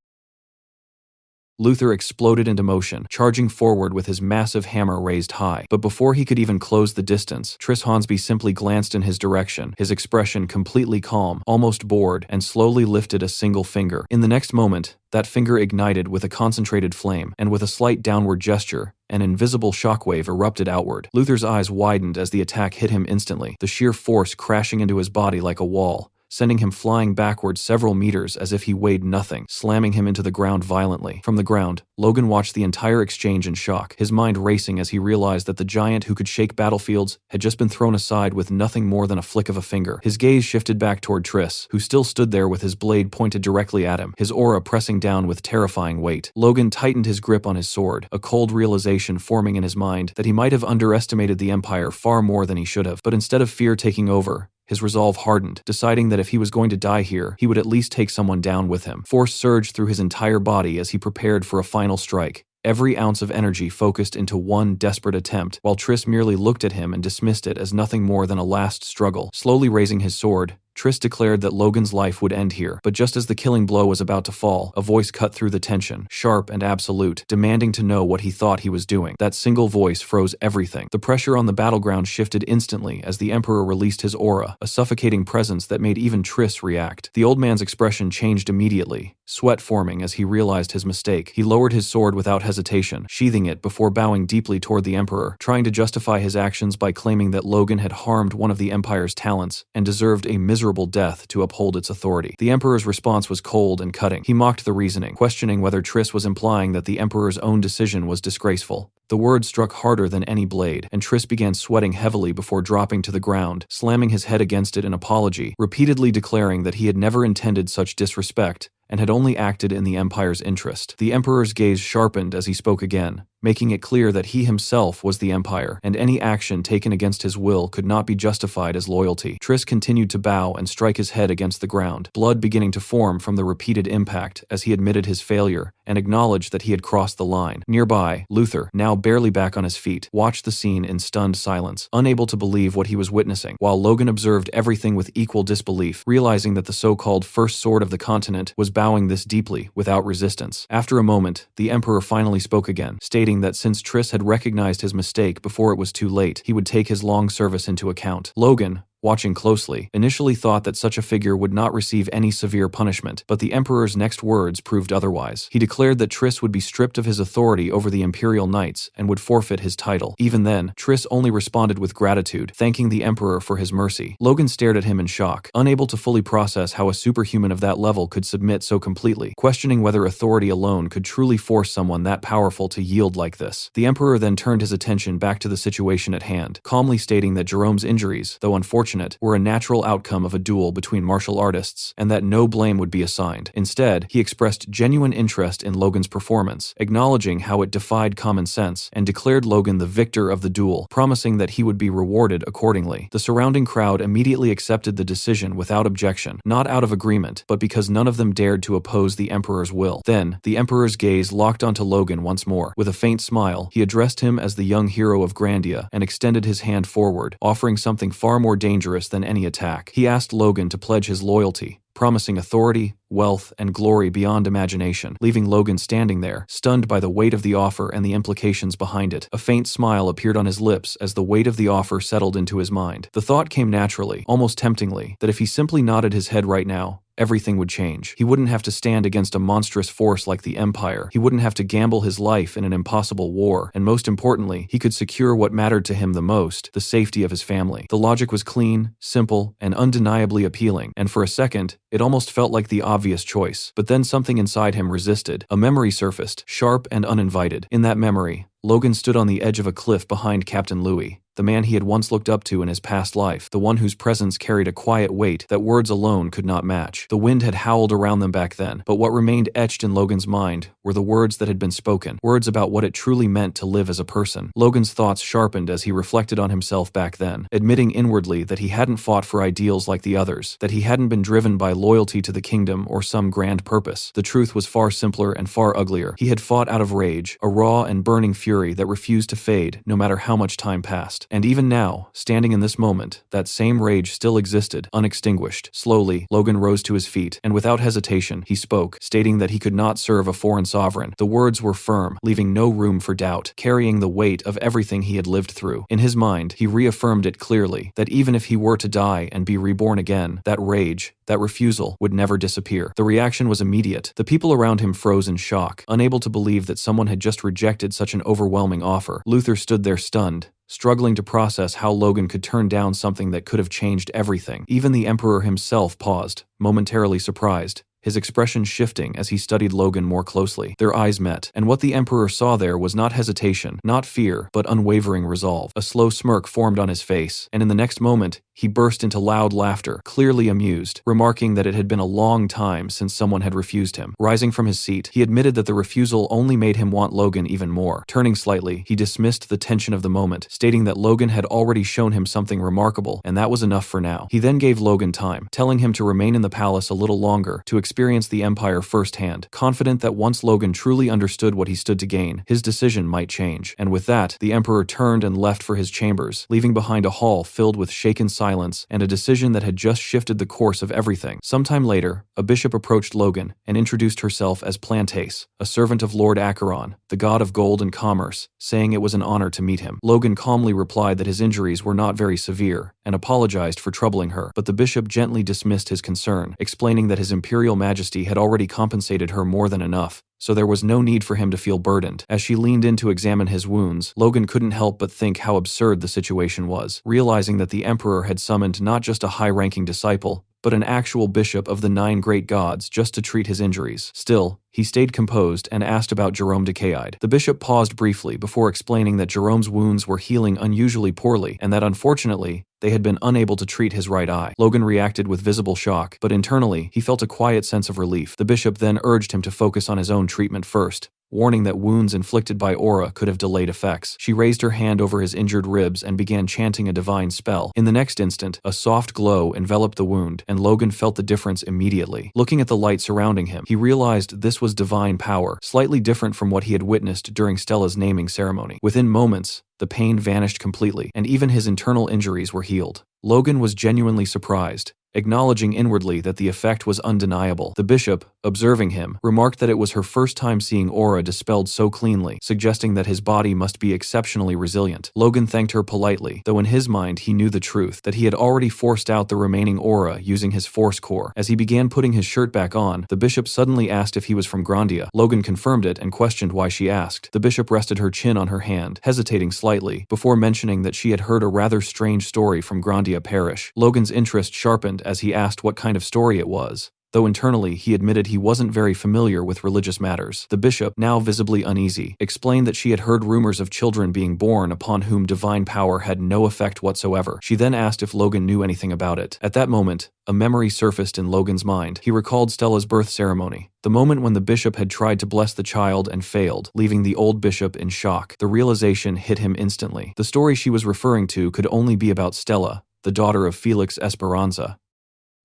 Luther exploded into motion, charging forward with his massive hammer raised high. But before he could even close the distance, Tris Hornsby simply glanced in his direction, his expression completely calm, almost bored, and slowly lifted a single finger. In the next moment, that finger ignited with a concentrated flame, and with a slight downward gesture, an invisible shockwave erupted outward. Luther's eyes widened as the attack hit him instantly, the sheer force crashing into his body like a wall, sending him flying backward several meters as if he weighed nothing, slamming him into the ground violently. From the ground, Logan watched the entire exchange in shock, his mind racing as he realized that the giant who could shake battlefields had just been thrown aside with nothing more than a flick of a finger. His gaze shifted back toward Tris, who still stood there with his blade pointed directly at him, his aura pressing down with terrifying weight. Logan tightened his grip on his sword, a cold realization forming in his mind that he might have underestimated the Empire far more than he should have. But instead of fear taking over, his resolve hardened, deciding that if he was going to die here, he would at least take someone down with him. Force surged through his entire body as he prepared for a final strike, every ounce of energy focused into one desperate attempt, while Tris merely looked at him and dismissed it as nothing more than a last struggle. Slowly raising his sword, Tris declared that Logan's life would end here, but just as the killing blow was about to fall, a voice cut through the tension, sharp and absolute, demanding to know what he thought he was doing. That single voice froze everything. The pressure on the battleground shifted instantly as the Emperor released his aura, a suffocating presence that made even Tris react. The old man's expression changed immediately, sweat forming as he realized his mistake. He lowered his sword without hesitation, sheathing it before bowing deeply toward the Emperor, trying to justify his actions by claiming that Logan had harmed one of the Empire's talents and deserved a miserable death to uphold its authority. The Emperor's response was cold and cutting. He mocked the reasoning, questioning whether Tris was implying that the Emperor's own decision was disgraceful. The words struck harder than any blade, and Tris began sweating heavily before dropping to the ground, slamming his head against it in apology, repeatedly declaring that he had never intended such disrespect and had only acted in the Empire's interest. The Emperor's gaze sharpened as he spoke again, making it clear that he himself was the Empire, and any action taken against his will could not be justified as loyalty. Tris continued to bow and strike his head against the ground, blood beginning to form from the repeated impact as he admitted his failure and acknowledged that he had crossed the line. Nearby, Luther, now barely back on his feet, watched the scene in stunned silence, unable to believe what he was witnessing, while Logan observed everything with equal disbelief, realizing that the so-called first sword of the continent was bowing this deeply, without resistance. After a moment, the Emperor finally spoke again, stating that since Tris had recognized his mistake before it was too late, he would take his long service into account. Logan, watching closely, initially thought that such a figure would not receive any severe punishment, but the Emperor's next words proved otherwise. He declared that Triss would be stripped of his authority over the Imperial Knights and would forfeit his title. Even then, Triss only responded with gratitude, thanking the Emperor for his mercy. Logan stared at him in shock, unable to fully process how a superhuman of that level could submit so completely, questioning whether authority alone could truly force someone that powerful to yield like this. The Emperor then turned his attention back to the situation at hand, calmly stating that Jerome's injuries, though unfortunate, were a natural outcome of a duel between martial artists, and that no blame would be assigned. Instead, he expressed genuine interest in Logan's performance, acknowledging how it defied common sense, and declared Logan the victor of the duel, promising that he would be rewarded accordingly. The surrounding crowd immediately accepted the decision without objection, not out of agreement, but because none of them dared to oppose the Emperor's will. Then, the Emperor's gaze locked onto Logan once more. With a faint smile, he addressed him as the young hero of Grandia and extended his hand forward, offering something far more dangerous than any attack. He asked Logan to pledge his loyalty, promising authority, wealth, and glory beyond imagination, leaving Logan standing there, stunned by the weight of the offer and the implications behind it. A faint smile appeared on his lips as the weight of the offer settled into his mind. The thought came naturally, almost temptingly, that if he simply nodded his head right now, everything would change. He wouldn't have to stand against a monstrous force like the Empire. He wouldn't have to gamble his life in an impossible war. And most importantly, he could secure what mattered to him the most, the safety of his family. The logic was clean, simple, and undeniably appealing. And for a second, it almost felt like the obvious choice. But then something inside him resisted. A memory surfaced, sharp and uninvited. In that memory, Logan stood on the edge of a cliff behind Captain Louis, the man he had once looked up to in his past life, the one whose presence carried a quiet weight that words alone could not match. The wind had howled around them back then, but what remained etched in Logan's mind were the words that had been spoken, words about what it truly meant to live as a person. Logan's thoughts sharpened as he reflected on himself back then, admitting inwardly that he hadn't fought for ideals like the others, that he hadn't been driven by loyalty to the kingdom or some grand purpose. The truth was far simpler and far uglier. He had fought out of rage, a raw and burning fury that refused to fade no matter how much time passed. And even now, standing in this moment, that same rage still existed, unextinguished. Slowly, Logan rose to his feet, and without hesitation, he spoke, stating that he could not serve a foreign sovereign. The words were firm, leaving no room for doubt, carrying the weight of everything he had lived through. In his mind, he reaffirmed it clearly, that even if he were to die and be reborn again, that rage, that refusal, would never disappear. The reaction was immediate. The people around him froze in shock, unable to believe that someone had just rejected such an overwhelming offer. Luther stood there stunned, struggling to process how Logan could turn down something that could have changed everything. Even the Emperor himself paused, momentarily surprised, his expression shifting as he studied Logan more closely. Their eyes met, and what the Emperor saw there was not hesitation, not fear, but unwavering resolve. A slow smirk formed on his face, and in the next moment, he burst into loud laughter, clearly amused, remarking that it had been a long time since someone had refused him. Rising from his seat, he admitted that the refusal only made him want Logan even more. Turning slightly, he dismissed the tension of the moment, stating that Logan had already shown him something remarkable, and that was enough for now. He then gave Logan time, telling him to remain in the palace a little longer, to experience the Empire firsthand, confident that once Logan truly understood what he stood to gain, his decision might change. And with that, the Emperor turned and left for his chambers, leaving behind a hall filled with shaken silence and a decision that had just shifted the course of everything. Sometime later, a bishop approached Logan and introduced herself as Plantace, a servant of Lord Acheron, the god of gold and commerce, saying it was an honor to meet him. Logan calmly replied that his injuries were not very severe and apologized for troubling her, but the bishop gently dismissed his concern, explaining that his imperial majesty had already compensated her more than enough, so there was no need for him to feel burdened. As she leaned in to examine his wounds, Logan couldn't help but think how absurd the situation was, realizing that the Emperor had summoned not just a high-ranking disciple, but an actual bishop of the 9 great gods just to treat his injuries. Still, he stayed composed and asked about Jerome Decaide. The bishop paused briefly before explaining that Jerome's wounds were healing unusually poorly, and that unfortunately, they had been unable to treat his right eye. Logan reacted with visible shock, but internally, he felt a quiet sense of relief. The bishop then urged him to focus on his own treatment first, warning that wounds inflicted by aura could have delayed effects. She raised her hand over his injured ribs and began chanting a divine spell. In the next instant, a soft glow enveloped the wound, and Logan felt the difference immediately. Looking at the light surrounding him, he realized this was divine power, slightly different from what he had witnessed during Stella's naming ceremony. Within moments, the pain vanished completely, and even his internal injuries were healed. Logan was genuinely surprised. acknowledging inwardly that the effect was undeniable. The bishop, observing him, remarked that it was her first time seeing aura dispelled so cleanly, suggesting that his body must be exceptionally resilient. Logan thanked her politely, though in his mind he knew the truth, that he had already forced out the remaining aura using his force core. As he began putting his shirt back on, the bishop suddenly asked if he was from Grandia. Logan confirmed it and questioned why she asked. The bishop rested her chin on her hand, hesitating slightly, before mentioning that she had heard a rather strange story from Grandia Parish. Logan's interest sharpened as he asked what kind of story it was, though internally he admitted he wasn't very familiar with religious matters. The bishop, now visibly uneasy, explained that she had heard rumors of children being born upon whom divine power had no effect whatsoever. She then asked if Logan knew anything about it. At that moment, a memory surfaced in Logan's mind. He recalled Stella's birth ceremony, the moment when the bishop had tried to bless the child and failed, leaving the old bishop in shock. The realization hit him instantly. The story she was referring to could only be about Stella, the daughter of Felix Esperanza.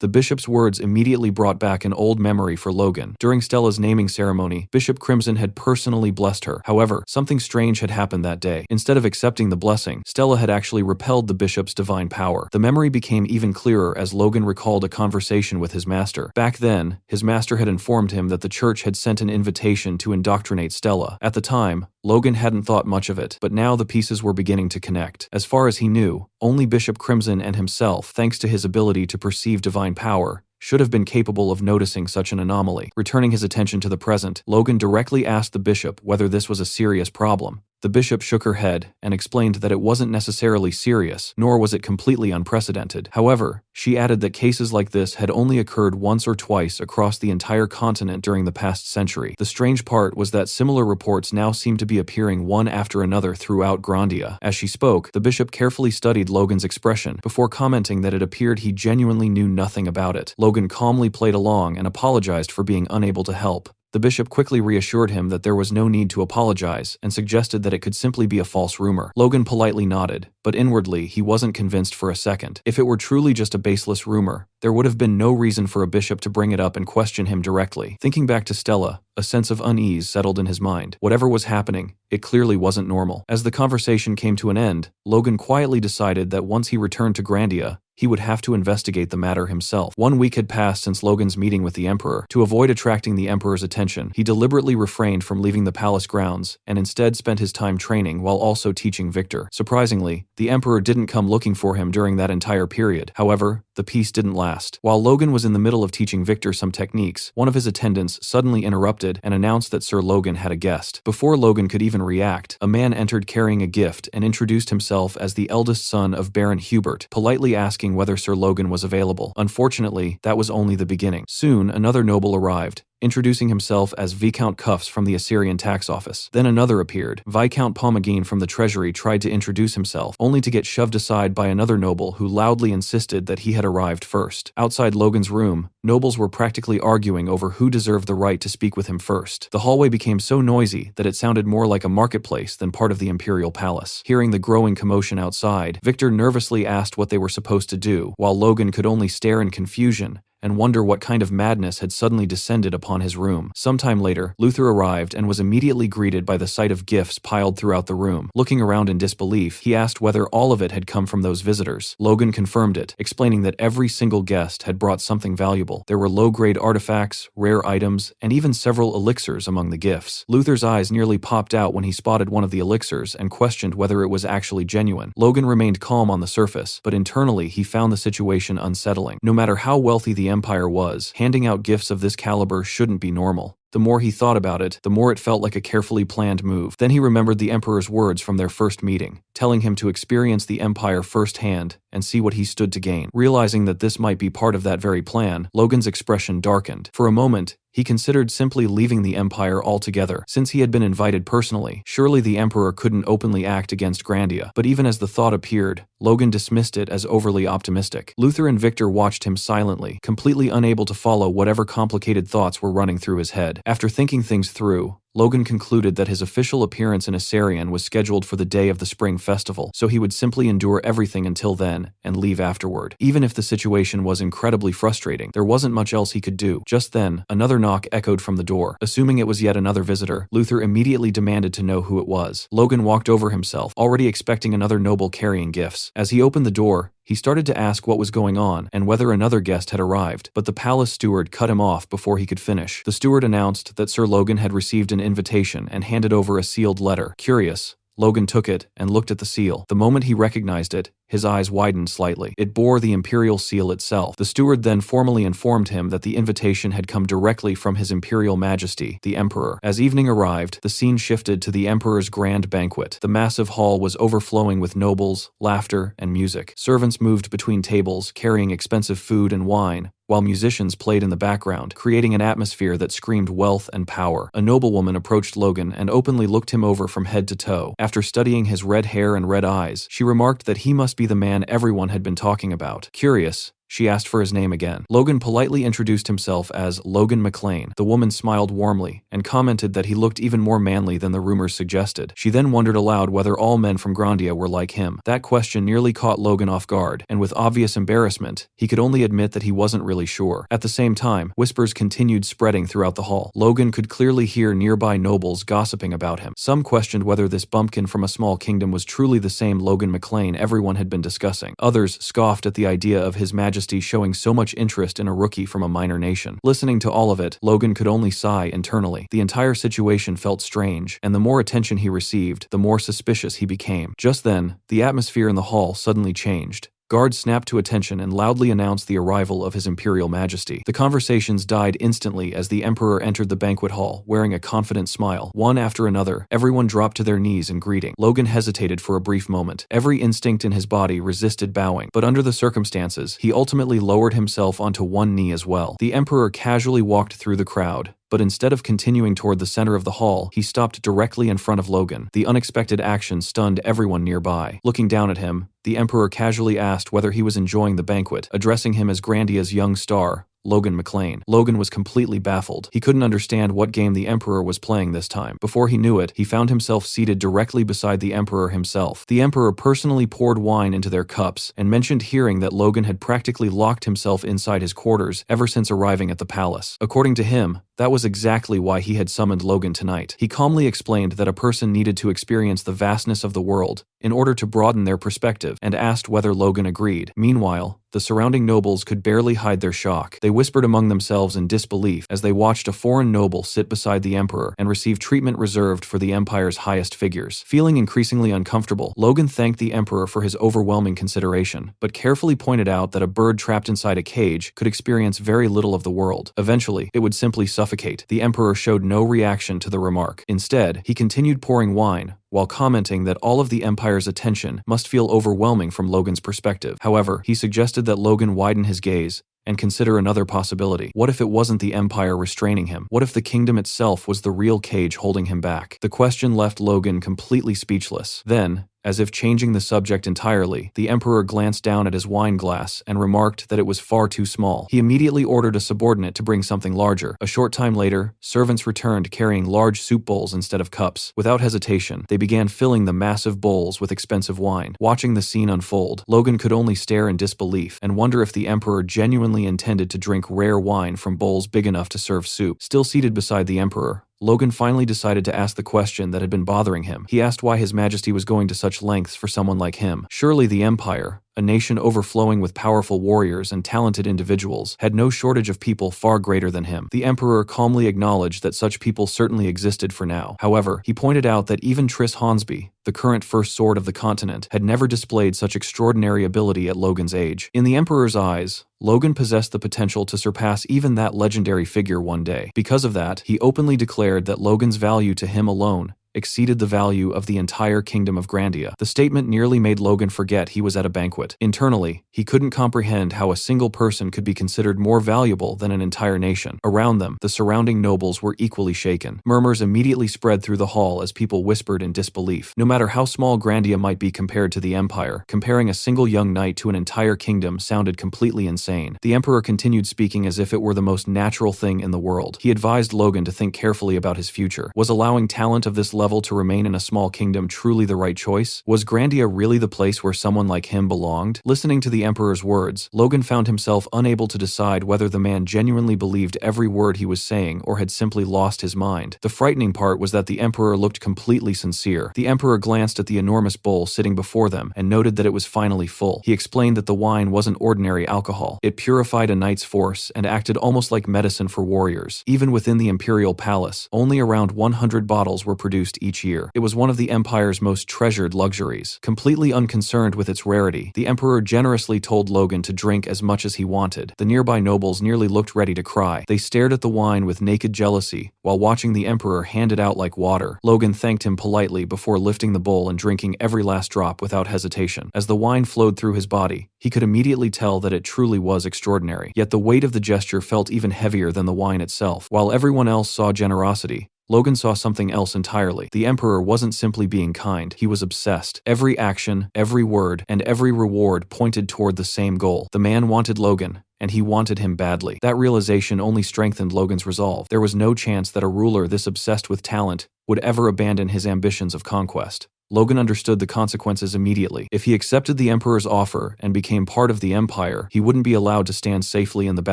The bishop's words immediately brought back an old memory for Logan. During Stella's naming ceremony, Bishop Crimson had personally blessed her. However, something strange had happened that day. Instead of accepting the blessing, Stella had actually repelled the bishop's divine power. The memory became even clearer as Logan recalled a conversation with his master. Back then, his master had informed him that the church had sent an invitation to indoctrinate Stella. At the time, Logan hadn't thought much of it, but now the pieces were beginning to connect. As far as he knew, only Bishop Crimson and himself, thanks to his ability to perceive divine power, should have been capable of noticing such an anomaly. Returning his attention to the present, Logan directly asked the bishop whether this was a serious problem. The bishop shook her head and explained that it wasn't necessarily serious, nor was it completely unprecedented. However, she added that cases like this had only occurred once or twice across the entire continent during the past century. The strange part was that similar reports now seemed to be appearing one after another throughout Grandia. As she spoke, the bishop carefully studied Logan's expression before commenting that it appeared he genuinely knew nothing about it. Logan calmly played along and apologized for being unable to help. The bishop quickly reassured him that there was no need to apologize and suggested that it could simply be a false rumor. Logan politely nodded, but inwardly he wasn't convinced for a second. If it were truly just a baseless rumor, there would have been no reason for a bishop to bring it up and question him directly. Thinking back to Stella, a sense of unease settled in his mind. Whatever was happening, it clearly wasn't normal. As the conversation came to an end, Logan quietly decided that once he returned to Grandia, he would have to investigate the matter himself. 1 week had passed since Logan's meeting with the Emperor. To avoid attracting the Emperor's attention, he deliberately refrained from leaving the palace grounds and instead spent his time training while also teaching Victor. Surprisingly, the Emperor didn't come looking for him during that entire period. However, the peace didn't last. While Logan was in the middle of teaching Victor some techniques, one of his attendants suddenly interrupted and announced that Sir Logan had a guest. Before Logan could even react, a man entered carrying a gift and introduced himself as the eldest son of Baron Hubert, politely asking whether Sir Logan was available. Unfortunately, that was only the beginning. Soon, another noble arrived, introducing himself as Viscount Cuffs from the Assyrian tax office. Then another appeared. Viscount Pomegine from the treasury tried to introduce himself, only to get shoved aside by another noble who loudly insisted that he had arrived first. Outside Logan's room, nobles were practically arguing over who deserved the right to speak with him first. The hallway became so noisy that it sounded more like a marketplace than part of the imperial palace. Hearing the growing commotion outside, Victor nervously asked what they were supposed to do, while Logan could only stare in confusion and wonder what kind of madness had suddenly descended upon his room. Sometime later, Luther arrived and was immediately greeted by the sight of gifts piled throughout the room. Looking around in disbelief, he asked whether all of it had come from those visitors. Logan confirmed it, explaining that every single guest had brought something valuable. There were low-grade artifacts, rare items, and even several elixirs among the gifts. Luther's eyes nearly popped out when he spotted one of the elixirs and questioned whether it was actually genuine. Logan remained calm on the surface, but internally he found the situation unsettling. No matter how wealthy the Empire was, handing out gifts of this caliber shouldn't be normal. The more he thought about it, the more it felt like a carefully planned move. Then he remembered the Emperor's words from their first meeting, telling him to experience the Empire firsthand and see what he stood to gain. Realizing that this might be part of that very plan, Logan's expression darkened. For a moment, he considered simply leaving the Empire altogether. Since he had been invited personally, surely the Emperor couldn't openly act against Grandia. But even as the thought appeared, Logan dismissed it as overly optimistic. Luther and Victor watched him silently, completely unable to follow whatever complicated thoughts were running through his head. After thinking things through, Logan concluded that his official appearance in Assyrian was scheduled for the day of the spring festival, so he would simply endure everything until then and leave afterward. Even if the situation was incredibly frustrating, there wasn't much else he could do. Just then, another knock echoed from the door. Assuming it was yet another visitor, Luther immediately demanded to know who it was. Logan walked over himself, already expecting another noble carrying gifts. As he opened the door, He started to ask what was going on and whether another guest had arrived, but the palace steward cut him off before he could finish. The steward announced that Sir Logan had received an invitation and handed over a sealed letter. Curious, Logan took it and looked at the seal. The moment he recognized it, his eyes widened slightly. It bore the imperial seal itself. The steward then formally informed him that the invitation had come directly from His Imperial Majesty, the Emperor. As evening arrived, the scene shifted to the Emperor's grand banquet. The massive hall was overflowing with nobles, laughter, and music. Servants moved between tables, carrying expensive food and wine, while musicians played in the background, creating an atmosphere that screamed wealth and power. A noblewoman approached Logan and openly looked him over from head to toe. After studying his red hair and red eyes, she remarked that he must be the man everyone had been talking about. Curious, she asked for his name again. Logan politely introduced himself as Logan McLean. The woman smiled warmly and commented that he looked even more manly than the rumors suggested. She then wondered aloud whether all men from Grandia were like him. That question nearly caught Logan off guard, and with obvious embarrassment, he could only admit that he wasn't really sure. At the same time, whispers continued spreading throughout the hall. Logan could clearly hear nearby nobles gossiping about him. Some questioned whether this bumpkin from a small kingdom was truly the same Logan McLean everyone had been discussing. Others scoffed at the idea of His Majesty showing so much interest in a rookie from a minor nation. Listening to all of it, Logan could only sigh internally. The entire situation felt strange, and the more attention he received, the more suspicious he became. Just then, the atmosphere in the hall suddenly changed. Guards snapped to attention and loudly announced the arrival of His Imperial Majesty. The conversations died instantly as the Emperor entered the banquet hall, wearing a confident smile. One after another, everyone dropped to their knees in greeting. Logan hesitated for a brief moment. Every instinct in his body resisted bowing, but under the circumstances, he ultimately lowered himself onto one knee as well. The Emperor casually walked through the crowd, but instead of continuing toward the center of the hall, he stopped directly in front of Logan. The unexpected action stunned everyone nearby. Looking down at him, the Emperor casually asked whether he was enjoying the banquet, addressing him as Grandia's young star, Logan McLean. Logan was completely baffled. He couldn't understand what game the Emperor was playing this time. Before he knew it, he found himself seated directly beside the Emperor himself. The Emperor personally poured wine into their cups and mentioned hearing that Logan had practically locked himself inside his quarters ever since arriving at the palace. According to him, that was exactly why he had summoned Logan tonight. He calmly explained that a person needed to experience the vastness of the world in order to broaden their perspective, and asked whether Logan agreed. Meanwhile, the surrounding nobles could barely hide their shock. They whispered among themselves in disbelief as they watched a foreign noble sit beside the Emperor and receive treatment reserved for the Empire's highest figures. Feeling increasingly uncomfortable, Logan thanked the Emperor for his overwhelming consideration, but carefully pointed out that a bird trapped inside a cage could experience very little of the world. Eventually, it would simply suffocate. The Emperor showed no reaction to the remark. Instead, he continued pouring wine, while commenting that all of the Empire's attention must feel overwhelming from Logan's perspective. However, he suggested that Logan widen his gaze and consider another possibility. What if it wasn't the Empire restraining him? What if the kingdom itself was the real cage holding him back? The question left Logan completely speechless. Then, as if changing the subject entirely, the Emperor glanced down at his wine glass and remarked that it was far too small. He immediately ordered a subordinate to bring something larger. A short time later, servants returned carrying large soup bowls instead of cups. Without hesitation, they began filling the massive bowls with expensive wine. Watching the scene unfold, Logan could only stare in disbelief and wonder if the Emperor genuinely intended to drink rare wine from bowls big enough to serve soup. Still seated beside the Emperor, Logan finally decided to ask the question that had been bothering him. He asked why His Majesty was going to such lengths for someone like him. Surely the Empire, a nation overflowing with powerful warriors and talented individuals, had no shortage of people far greater than him. The Emperor calmly acknowledged that such people certainly existed for now. However, he pointed out that even Triss Hornsby, the current first sword of the continent, had never displayed such extraordinary ability at Logan's age. In the Emperor's eyes, Logan possessed the potential to surpass even that legendary figure one day. Because of that, he openly declared that Logan's value to him alone exceeded the value of the entire kingdom of Grandia. The statement nearly made Logan forget he was at a banquet. Internally, he couldn't comprehend how a single person could be considered more valuable than an entire nation. Around them, the surrounding nobles were equally shaken. Murmurs immediately spread through the hall as people whispered in disbelief. No matter how small Grandia might be compared to the Empire, comparing a single young knight to an entire kingdom sounded completely insane. The Emperor continued speaking as if it were the most natural thing in the world. He advised Logan to think carefully about his future. Was allowing talent of this level to remain in a small kingdom truly the right choice? Was Grandia really the place where someone like him belonged? Listening to the Emperor's words, Logan found himself unable to decide whether the man genuinely believed every word he was saying or had simply lost his mind. The frightening part was that the Emperor looked completely sincere. The Emperor glanced at the enormous bowl sitting before them and noted that it was finally full. He explained that the wine wasn't ordinary alcohol. It purified a knight's force and acted almost like medicine for warriors. Even within the imperial palace, only around 100 bottles were produced each year. It was one of the empire's most treasured luxuries. Completely unconcerned with its rarity, the Emperor generously told Logan to drink as much as he wanted. The nearby nobles nearly looked ready to cry. They stared at the wine with naked jealousy, while watching the Emperor hand it out like water. Logan thanked him politely before lifting the bowl and drinking every last drop without hesitation. As the wine flowed through his body, he could immediately tell that it truly was extraordinary. Yet the weight of the gesture felt even heavier than the wine itself. While everyone else saw generosity, Logan saw something else entirely. The Emperor wasn't simply being kind, he was obsessed. Every action, every word, and every reward pointed toward the same goal. The man wanted Logan, and he wanted him badly. That realization only strengthened Logan's resolve. There was no chance that a ruler this obsessed with talent would ever abandon his ambitions of conquest. Logan understood the consequences immediately. If he accepted the Emperor's offer and became part of the Empire, he wouldn't be allowed to stand safely in the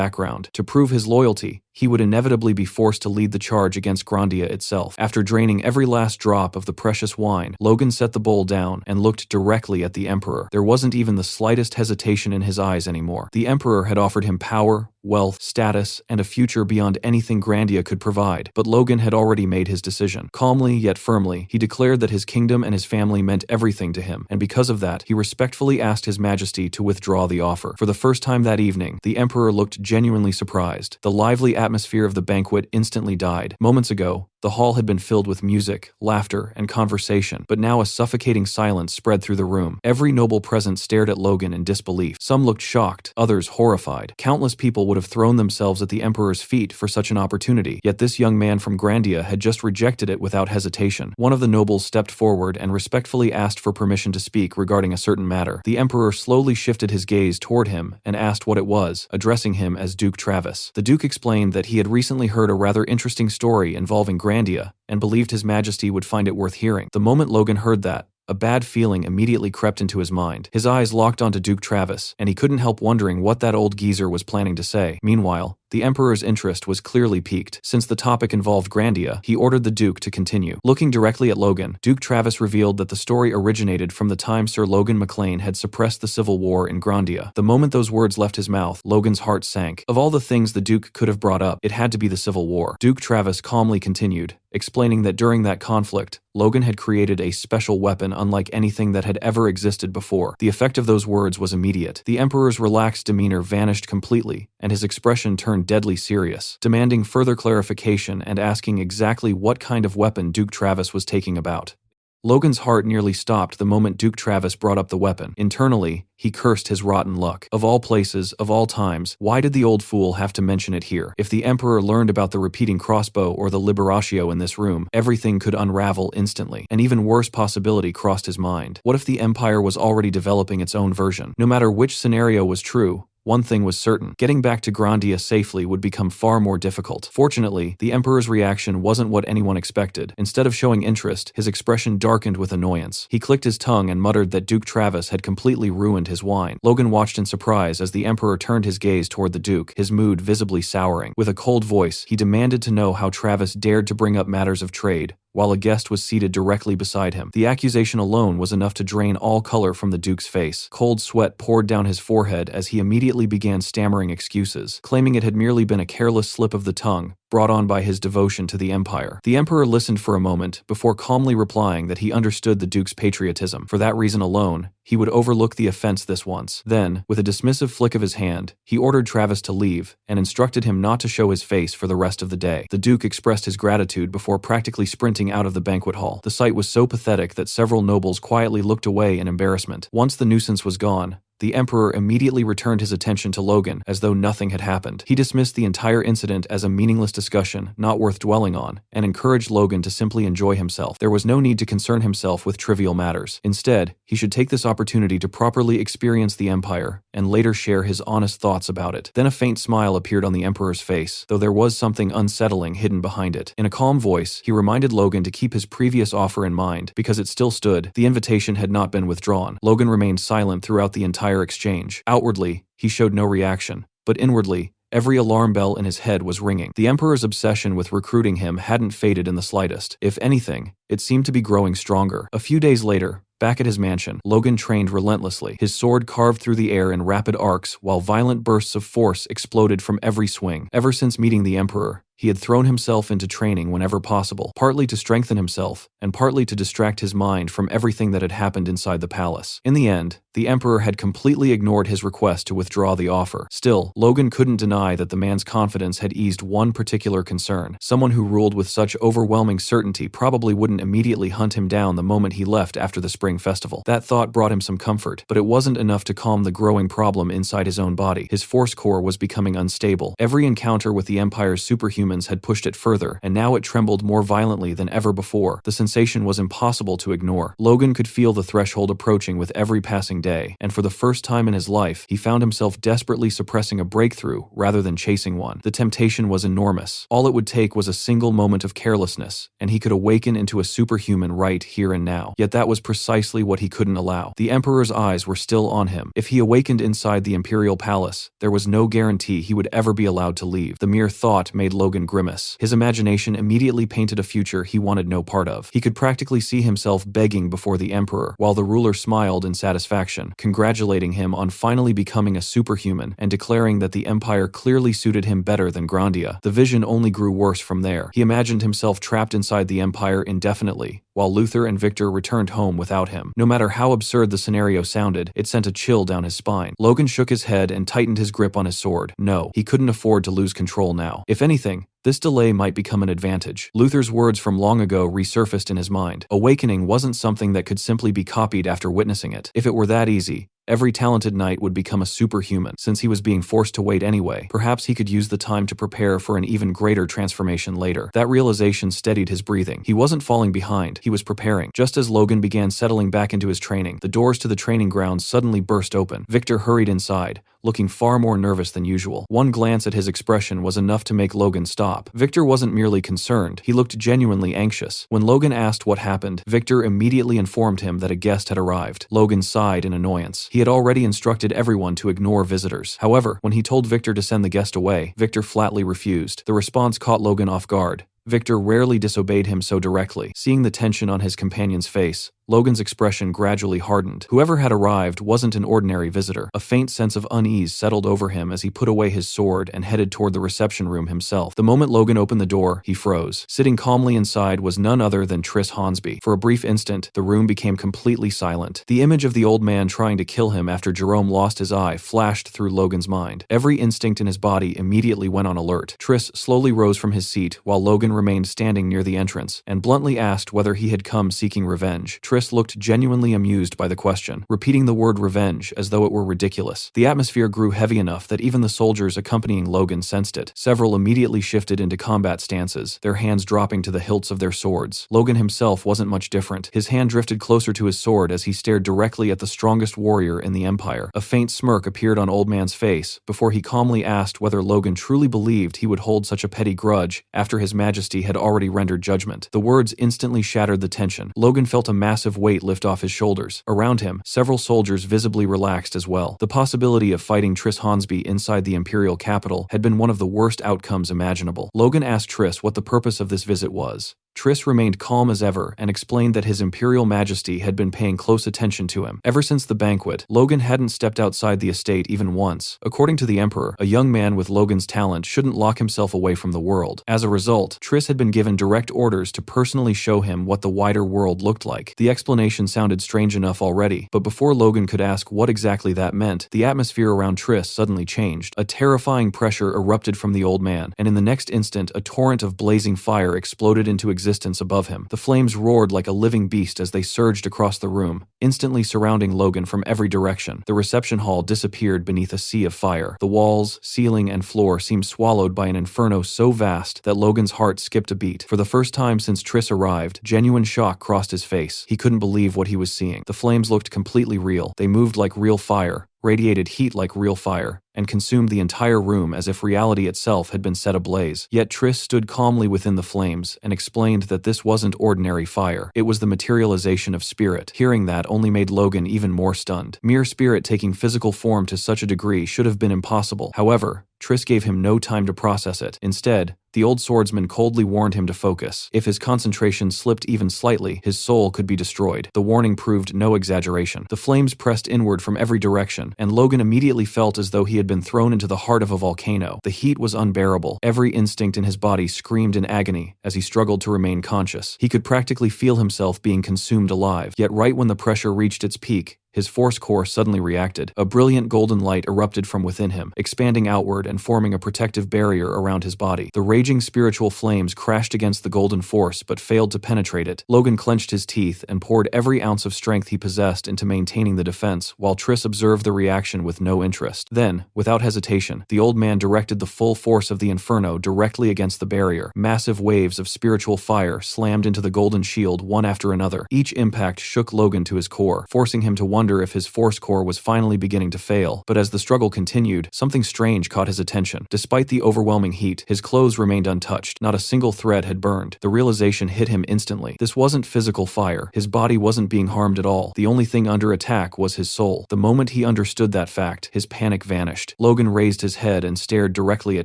background. To prove his loyalty, he would inevitably be forced to lead the charge against Grandia itself. After draining every last drop of the precious wine, Logan set the bowl down and looked directly at the Emperor. There wasn't even the slightest hesitation in his eyes anymore. The Emperor had offered him power, wealth, status, and a future beyond anything Grandia could provide, but Logan had already made his decision. Calmly yet firmly, he declared that his kingdom and his family meant everything to him, and because of that, he respectfully asked His Majesty to withdraw the offer. For the first time that evening, the Emperor looked genuinely surprised. The lively atmosphere of the banquet instantly died. Moments ago, the hall had been filled with music, laughter, and conversation, but now a suffocating silence spread through the room. Every noble present stared at Logan in disbelief. Some looked shocked, others horrified. Countless people would have thrown themselves at the Emperor's feet for such an opportunity, yet this young man from Grandia had just rejected it without hesitation. One of the nobles stepped forward and respectfully asked for permission to speak regarding a certain matter. The Emperor slowly shifted his gaze toward him and asked what it was, addressing him as Duke Travis. The Duke explained that he had recently heard a rather interesting story involving Grandia and believed His Majesty would find it worth hearing. The moment Logan heard that, a bad feeling immediately crept into his mind. His eyes locked onto Duke Travis, and he couldn't help wondering what that old geezer was planning to say. Meanwhile, the Emperor's interest was clearly piqued. Since the topic involved Grandia, he ordered the Duke to continue. Looking directly at Logan, Duke Travis revealed that the story originated from the time Sir Logan MacLean had suppressed the civil war in Grandia. The moment those words left his mouth, Logan's heart sank. Of all the things the Duke could have brought up, it had to be the civil war. Duke Travis calmly continued, explaining that during that conflict, Logan had created a special weapon unlike anything that had ever existed before. The effect of those words was immediate. The Emperor's relaxed demeanor vanished completely, and his expression turned deadly serious, demanding further clarification and asking exactly what kind of weapon Duke Travis was talking about. Logan's heart nearly stopped the moment Duke Travis brought up the weapon. Internally, he cursed his rotten luck. Of all places, of all times, why did the old fool have to mention it here? If the Emperor learned about the repeating crossbow or the liberatio in this room, everything could unravel instantly. An even worse possibility crossed his mind. What if the Empire was already developing its own version? No matter which scenario was true, one thing was certain: getting back to Grandia safely would become far more difficult. Fortunately, the Emperor's reaction wasn't what anyone expected. Instead of showing interest, his expression darkened with annoyance. He clicked his tongue and muttered that Duke Travis had completely ruined his wine. Logan watched in surprise as the Emperor turned his gaze toward the Duke, his mood visibly souring. With a cold voice, he demanded to know how Travis dared to bring up matters of trade, while a guest was seated directly beside him. The accusation alone was enough to drain all color from the Duke's face. Cold sweat poured down his forehead as he immediately began stammering excuses, claiming it had merely been a careless slip of the tongue, brought on by his devotion to the Empire. The Emperor listened for a moment before calmly replying that he understood the Duke's patriotism. For that reason alone, he would overlook the offense this once. Then, with a dismissive flick of his hand, he ordered Travis to leave and instructed him not to show his face for the rest of the day. The Duke expressed his gratitude before practically sprinting out of the banquet hall. The sight was so pathetic that several nobles quietly looked away in embarrassment. Once the nuisance was gone, the Emperor immediately returned his attention to Logan as though nothing had happened. He dismissed the entire incident as a meaningless discussion, not worth dwelling on, and encouraged Logan to simply enjoy himself. There was no need to concern himself with trivial matters. Instead, he should take this opportunity to properly experience the Empire and later share his honest thoughts about it. Then a faint smile appeared on the Emperor's face, though there was something unsettling hidden behind it. In a calm voice, he reminded Logan to keep his previous offer in mind, because it still stood. The invitation had not been withdrawn. Logan remained silent throughout the entire exchange. Outwardly, he showed no reaction, but inwardly, every alarm bell in his head was ringing. The Emperor's obsession with recruiting him hadn't faded in the slightest. If anything, it seemed to be growing stronger. A few days later, back at his mansion, Logan trained relentlessly, his sword carved through the air in rapid arcs while violent bursts of force exploded from every swing. Ever since meeting the Emperor, he had thrown himself into training whenever possible, partly to strengthen himself, and partly to distract his mind from everything that had happened inside the palace. In the end, the Emperor had completely ignored his request to withdraw the offer. Still, Logan couldn't deny that the man's confidence had eased one particular concern. Someone who ruled with such overwhelming certainty probably wouldn't immediately hunt him down the moment he left after the spring festival. That thought brought him some comfort, but it wasn't enough to calm the growing problem inside his own body. His force core was becoming unstable. Every encounter with the Empire's superhumans had pushed it further, and now it trembled more violently than ever before. The sensation was impossible to ignore. Logan could feel the threshold approaching with every passing day, and for the first time in his life, he found himself desperately suppressing a breakthrough rather than chasing one. The temptation was enormous. All it would take was a single moment of carelessness, and he could awaken into a superhuman right here and now. Yet that was precisely what he couldn't allow. The Emperor's eyes were still on him. If he awakened inside the Imperial Palace, there was no guarantee he would ever be allowed to leave. The mere thought made Logan grimace. His imagination immediately painted a future he wanted no part of. He could practically see himself begging before the Emperor, while the ruler smiled in satisfaction, congratulating him on finally becoming a superhuman and declaring that the Empire clearly suited him better than Grandia. The vision only grew worse from there. He imagined himself trapped inside the Empire indefinitely, while Luther and Victor returned home without him. No matter how absurd the scenario sounded, it sent a chill down his spine. Logan shook his head and tightened his grip on his sword. No, he couldn't afford to lose control now. If anything, this delay might become an advantage. Luther's words from long ago resurfaced in his mind. Awakening wasn't something that could simply be copied after witnessing it. If it were that easy, every talented knight would become a superhuman. Since he was being forced to wait anyway, perhaps he could use the time to prepare for an even greater transformation later. That realization steadied his breathing. He wasn't falling behind, he was preparing. Just as Logan began settling back into his training, the doors to the training grounds suddenly burst open. Victor hurried inside, looking far more nervous than usual. One glance at his expression was enough to make Logan stop. Victor wasn't merely concerned, he looked genuinely anxious. When Logan asked what happened, Victor immediately informed him that a guest had arrived. Logan sighed in annoyance. He had already instructed everyone to ignore visitors. However, when he told Victor to send the guest away, Victor flatly refused. The response caught Logan off guard. Victor rarely disobeyed him so directly. Seeing the tension on his companion's face, Logan's expression gradually hardened. Whoever had arrived wasn't an ordinary visitor. A faint sense of unease settled over him as he put away his sword and headed toward the reception room himself. The moment Logan opened the door, he froze. Sitting calmly inside was none other than Triss Hornsby. For a brief instant, the room became completely silent. The image of the old man trying to kill him after Jerome lost his eye flashed through Logan's mind. Every instinct in his body immediately went on alert. Triss slowly rose from his seat while Logan remained standing near the entrance and bluntly asked whether he had come seeking revenge. Triss looked genuinely amused by the question, repeating the word revenge as though it were ridiculous. The atmosphere grew heavy enough that even the soldiers accompanying Logan sensed it. Several immediately shifted into combat stances, their hands dropping to the hilts of their swords. Logan himself wasn't much different. His hand drifted closer to his sword as he stared directly at the strongest warrior in the Empire. A faint smirk appeared on Old Man's face before he calmly asked whether Logan truly believed he would hold such a petty grudge after His Majesty had already rendered judgment. The words instantly shattered the tension. Logan felt a massive weight lift off his shoulders. Around him, several soldiers visibly relaxed as well. The possibility of fighting Triss Hornsby inside the Imperial capital had been one of the worst outcomes imaginable. Logan asked Triss what the purpose of this visit was. Triss remained calm as ever and explained that His Imperial Majesty had been paying close attention to him. Ever since the banquet, Logan hadn't stepped outside the estate even once. According to the Emperor, a young man with Logan's talent shouldn't lock himself away from the world. As a result, Triss had been given direct orders to personally show him what the wider world looked like. The explanation sounded strange enough already, but before Logan could ask what exactly that meant, the atmosphere around Triss suddenly changed. A terrifying pressure erupted from the old man, and in the next instant, a torrent of blazing fire exploded into existence above him. The flames roared like a living beast as they surged across the room, instantly surrounding Logan from every direction. The reception hall disappeared beneath a sea of fire. The walls, ceiling, and floor seemed swallowed by an inferno so vast that Logan's heart skipped a beat. For the first time since Triss arrived, genuine shock crossed his face. He couldn't believe what he was seeing. The flames looked completely real. They moved like real fire, radiated heat like real fire, and consumed the entire room as if reality itself had been set ablaze. Yet Triss stood calmly within the flames and explained that this wasn't ordinary fire. It was the materialization of spirit. Hearing that only made Logan even more stunned. Mere spirit taking physical form to such a degree should have been impossible. However, Triss gave him no time to process it. Instead, the old swordsman coldly warned him to focus. If his concentration slipped even slightly, his soul could be destroyed. The warning proved no exaggeration. The flames pressed inward from every direction, and Logan immediately felt as though he had been thrown into the heart of a volcano. The heat was unbearable. Every instinct in his body screamed in agony as he struggled to remain conscious. He could practically feel himself being consumed alive. Yet right when the pressure reached its peak, his force core suddenly reacted. A brilliant golden light erupted from within him, expanding outward and forming a protective barrier around his body. The raging spiritual flames crashed against the golden force but failed to penetrate it. Logan clenched his teeth and poured every ounce of strength he possessed into maintaining the defense, while Triss observed the reaction with no interest. Then, without hesitation, the old man directed the full force of the inferno directly against the barrier. Massive waves of spiritual fire slammed into the golden shield one after another. Each impact shook Logan to his core, forcing him to wonder if his force core was finally beginning to fail. But as the struggle continued, something strange caught his attention. Despite the overwhelming heat, his clothes remained untouched. Not a single thread had burned. The realization hit him instantly. This wasn't physical fire. His body wasn't being harmed at all. The only thing under attack was his soul. The moment he understood that fact, his panic vanished. Logan raised his head and stared directly at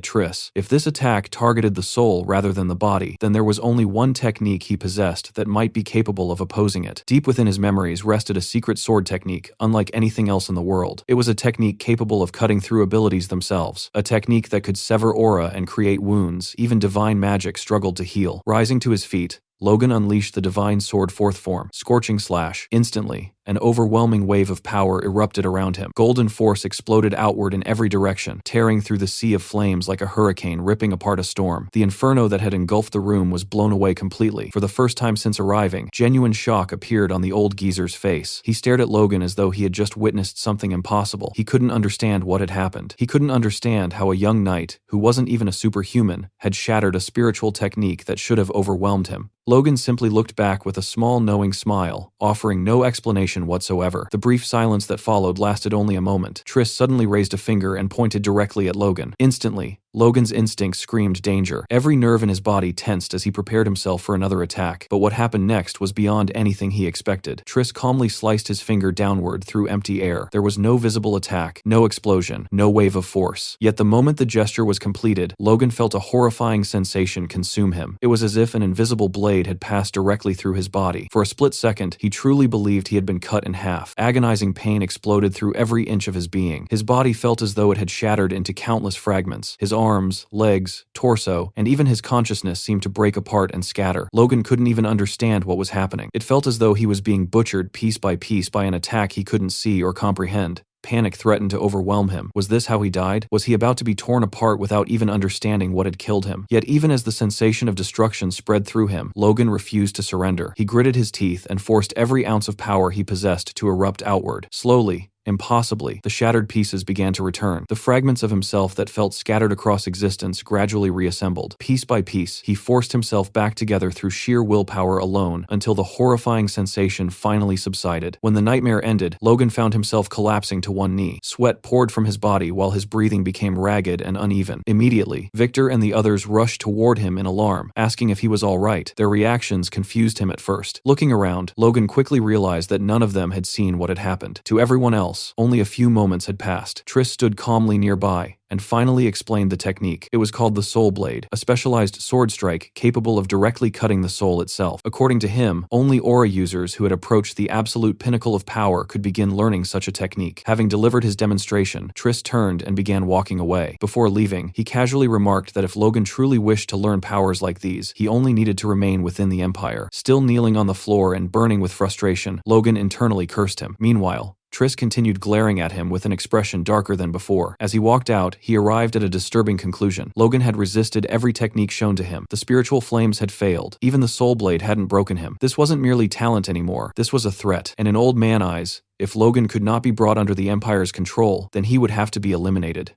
Triss. If this attack targeted the soul rather than the body, then there was only one technique he possessed that might be capable of opposing it. Deep within his memories rested a secret sword technique unlike anything else in the world. It was a technique capable of cutting through abilities themselves, a technique that could sever aura and create wounds even divine magic struggled to heal. Rising to his feet, Logan unleashed the divine sword fourth form, Scorching Slash. Instantly, an overwhelming wave of power erupted around him. Golden force exploded outward in every direction, tearing through the sea of flames like a hurricane ripping apart a storm. The inferno that had engulfed the room was blown away completely. For the first time since arriving, genuine shock appeared on the old geezer's face. He stared at Logan as though he had just witnessed something impossible. He couldn't understand what had happened. He couldn't understand how a young knight, who wasn't even a superhuman, had shattered a spiritual technique that should have overwhelmed him. Logan simply looked back with a small knowing smile, offering no explanation whatsoever. The brief silence that followed lasted only a moment. Triss suddenly raised a finger and pointed directly at Logan. Instantly, Logan's instincts screamed danger. Every nerve in his body tensed as he prepared himself for another attack. But what happened next was beyond anything he expected. Triss calmly sliced his finger downward through empty air. There was no visible attack, no explosion, no wave of force. Yet the moment the gesture was completed, Logan felt a horrifying sensation consume him. It was as if an invisible blade had passed directly through his body. For a split second, he truly believed he had been cut in half. Agonizing pain exploded through every inch of his being. His body felt as though it had shattered into countless fragments. His arms, legs, torso, and even his consciousness seemed to break apart and scatter. Logan couldn't even understand what was happening. It felt as though he was being butchered piece by an attack he couldn't see or comprehend. Panic threatened to overwhelm him. Was this how he died? Was he about to be torn apart without even understanding what had killed him? Yet even as the sensation of destruction spread through him, Logan refused to surrender. He gritted his teeth and forced every ounce of power he possessed to erupt outward. Slowly, impossibly, the shattered pieces began to return. The fragments of himself that felt scattered across existence gradually reassembled. Piece by piece, he forced himself back together through sheer willpower alone until the horrifying sensation finally subsided. When the nightmare ended, Logan found himself collapsing to one knee. Sweat poured from his body while his breathing became ragged and uneven. Immediately, Victor and the others rushed toward him in alarm, asking if he was all right. Their reactions confused him at first. Looking around, Logan quickly realized that none of them had seen what had happened. To everyone else, only a few moments had passed. Triss stood calmly nearby and finally explained the technique. It was called the Soul Blade, a specialized sword strike capable of directly cutting the soul itself. According to him, only aura users who had approached the absolute pinnacle of power could begin learning such a technique. Having delivered his demonstration, Triss turned and began walking away. Before leaving, he casually remarked that if Logan truly wished to learn powers like these, he only needed to remain within the Empire. Still kneeling on the floor and burning with frustration, Logan internally cursed him. Meanwhile, Triss continued glaring at him with an expression darker than before. As he walked out, he arrived at a disturbing conclusion. Logan had resisted every technique shown to him. The spiritual flames had failed. Even the soul blade hadn't broken him. This wasn't merely talent anymore. This was a threat. And in old man eyes, if Logan could not be brought under the Empire's control, then he would have to be eliminated.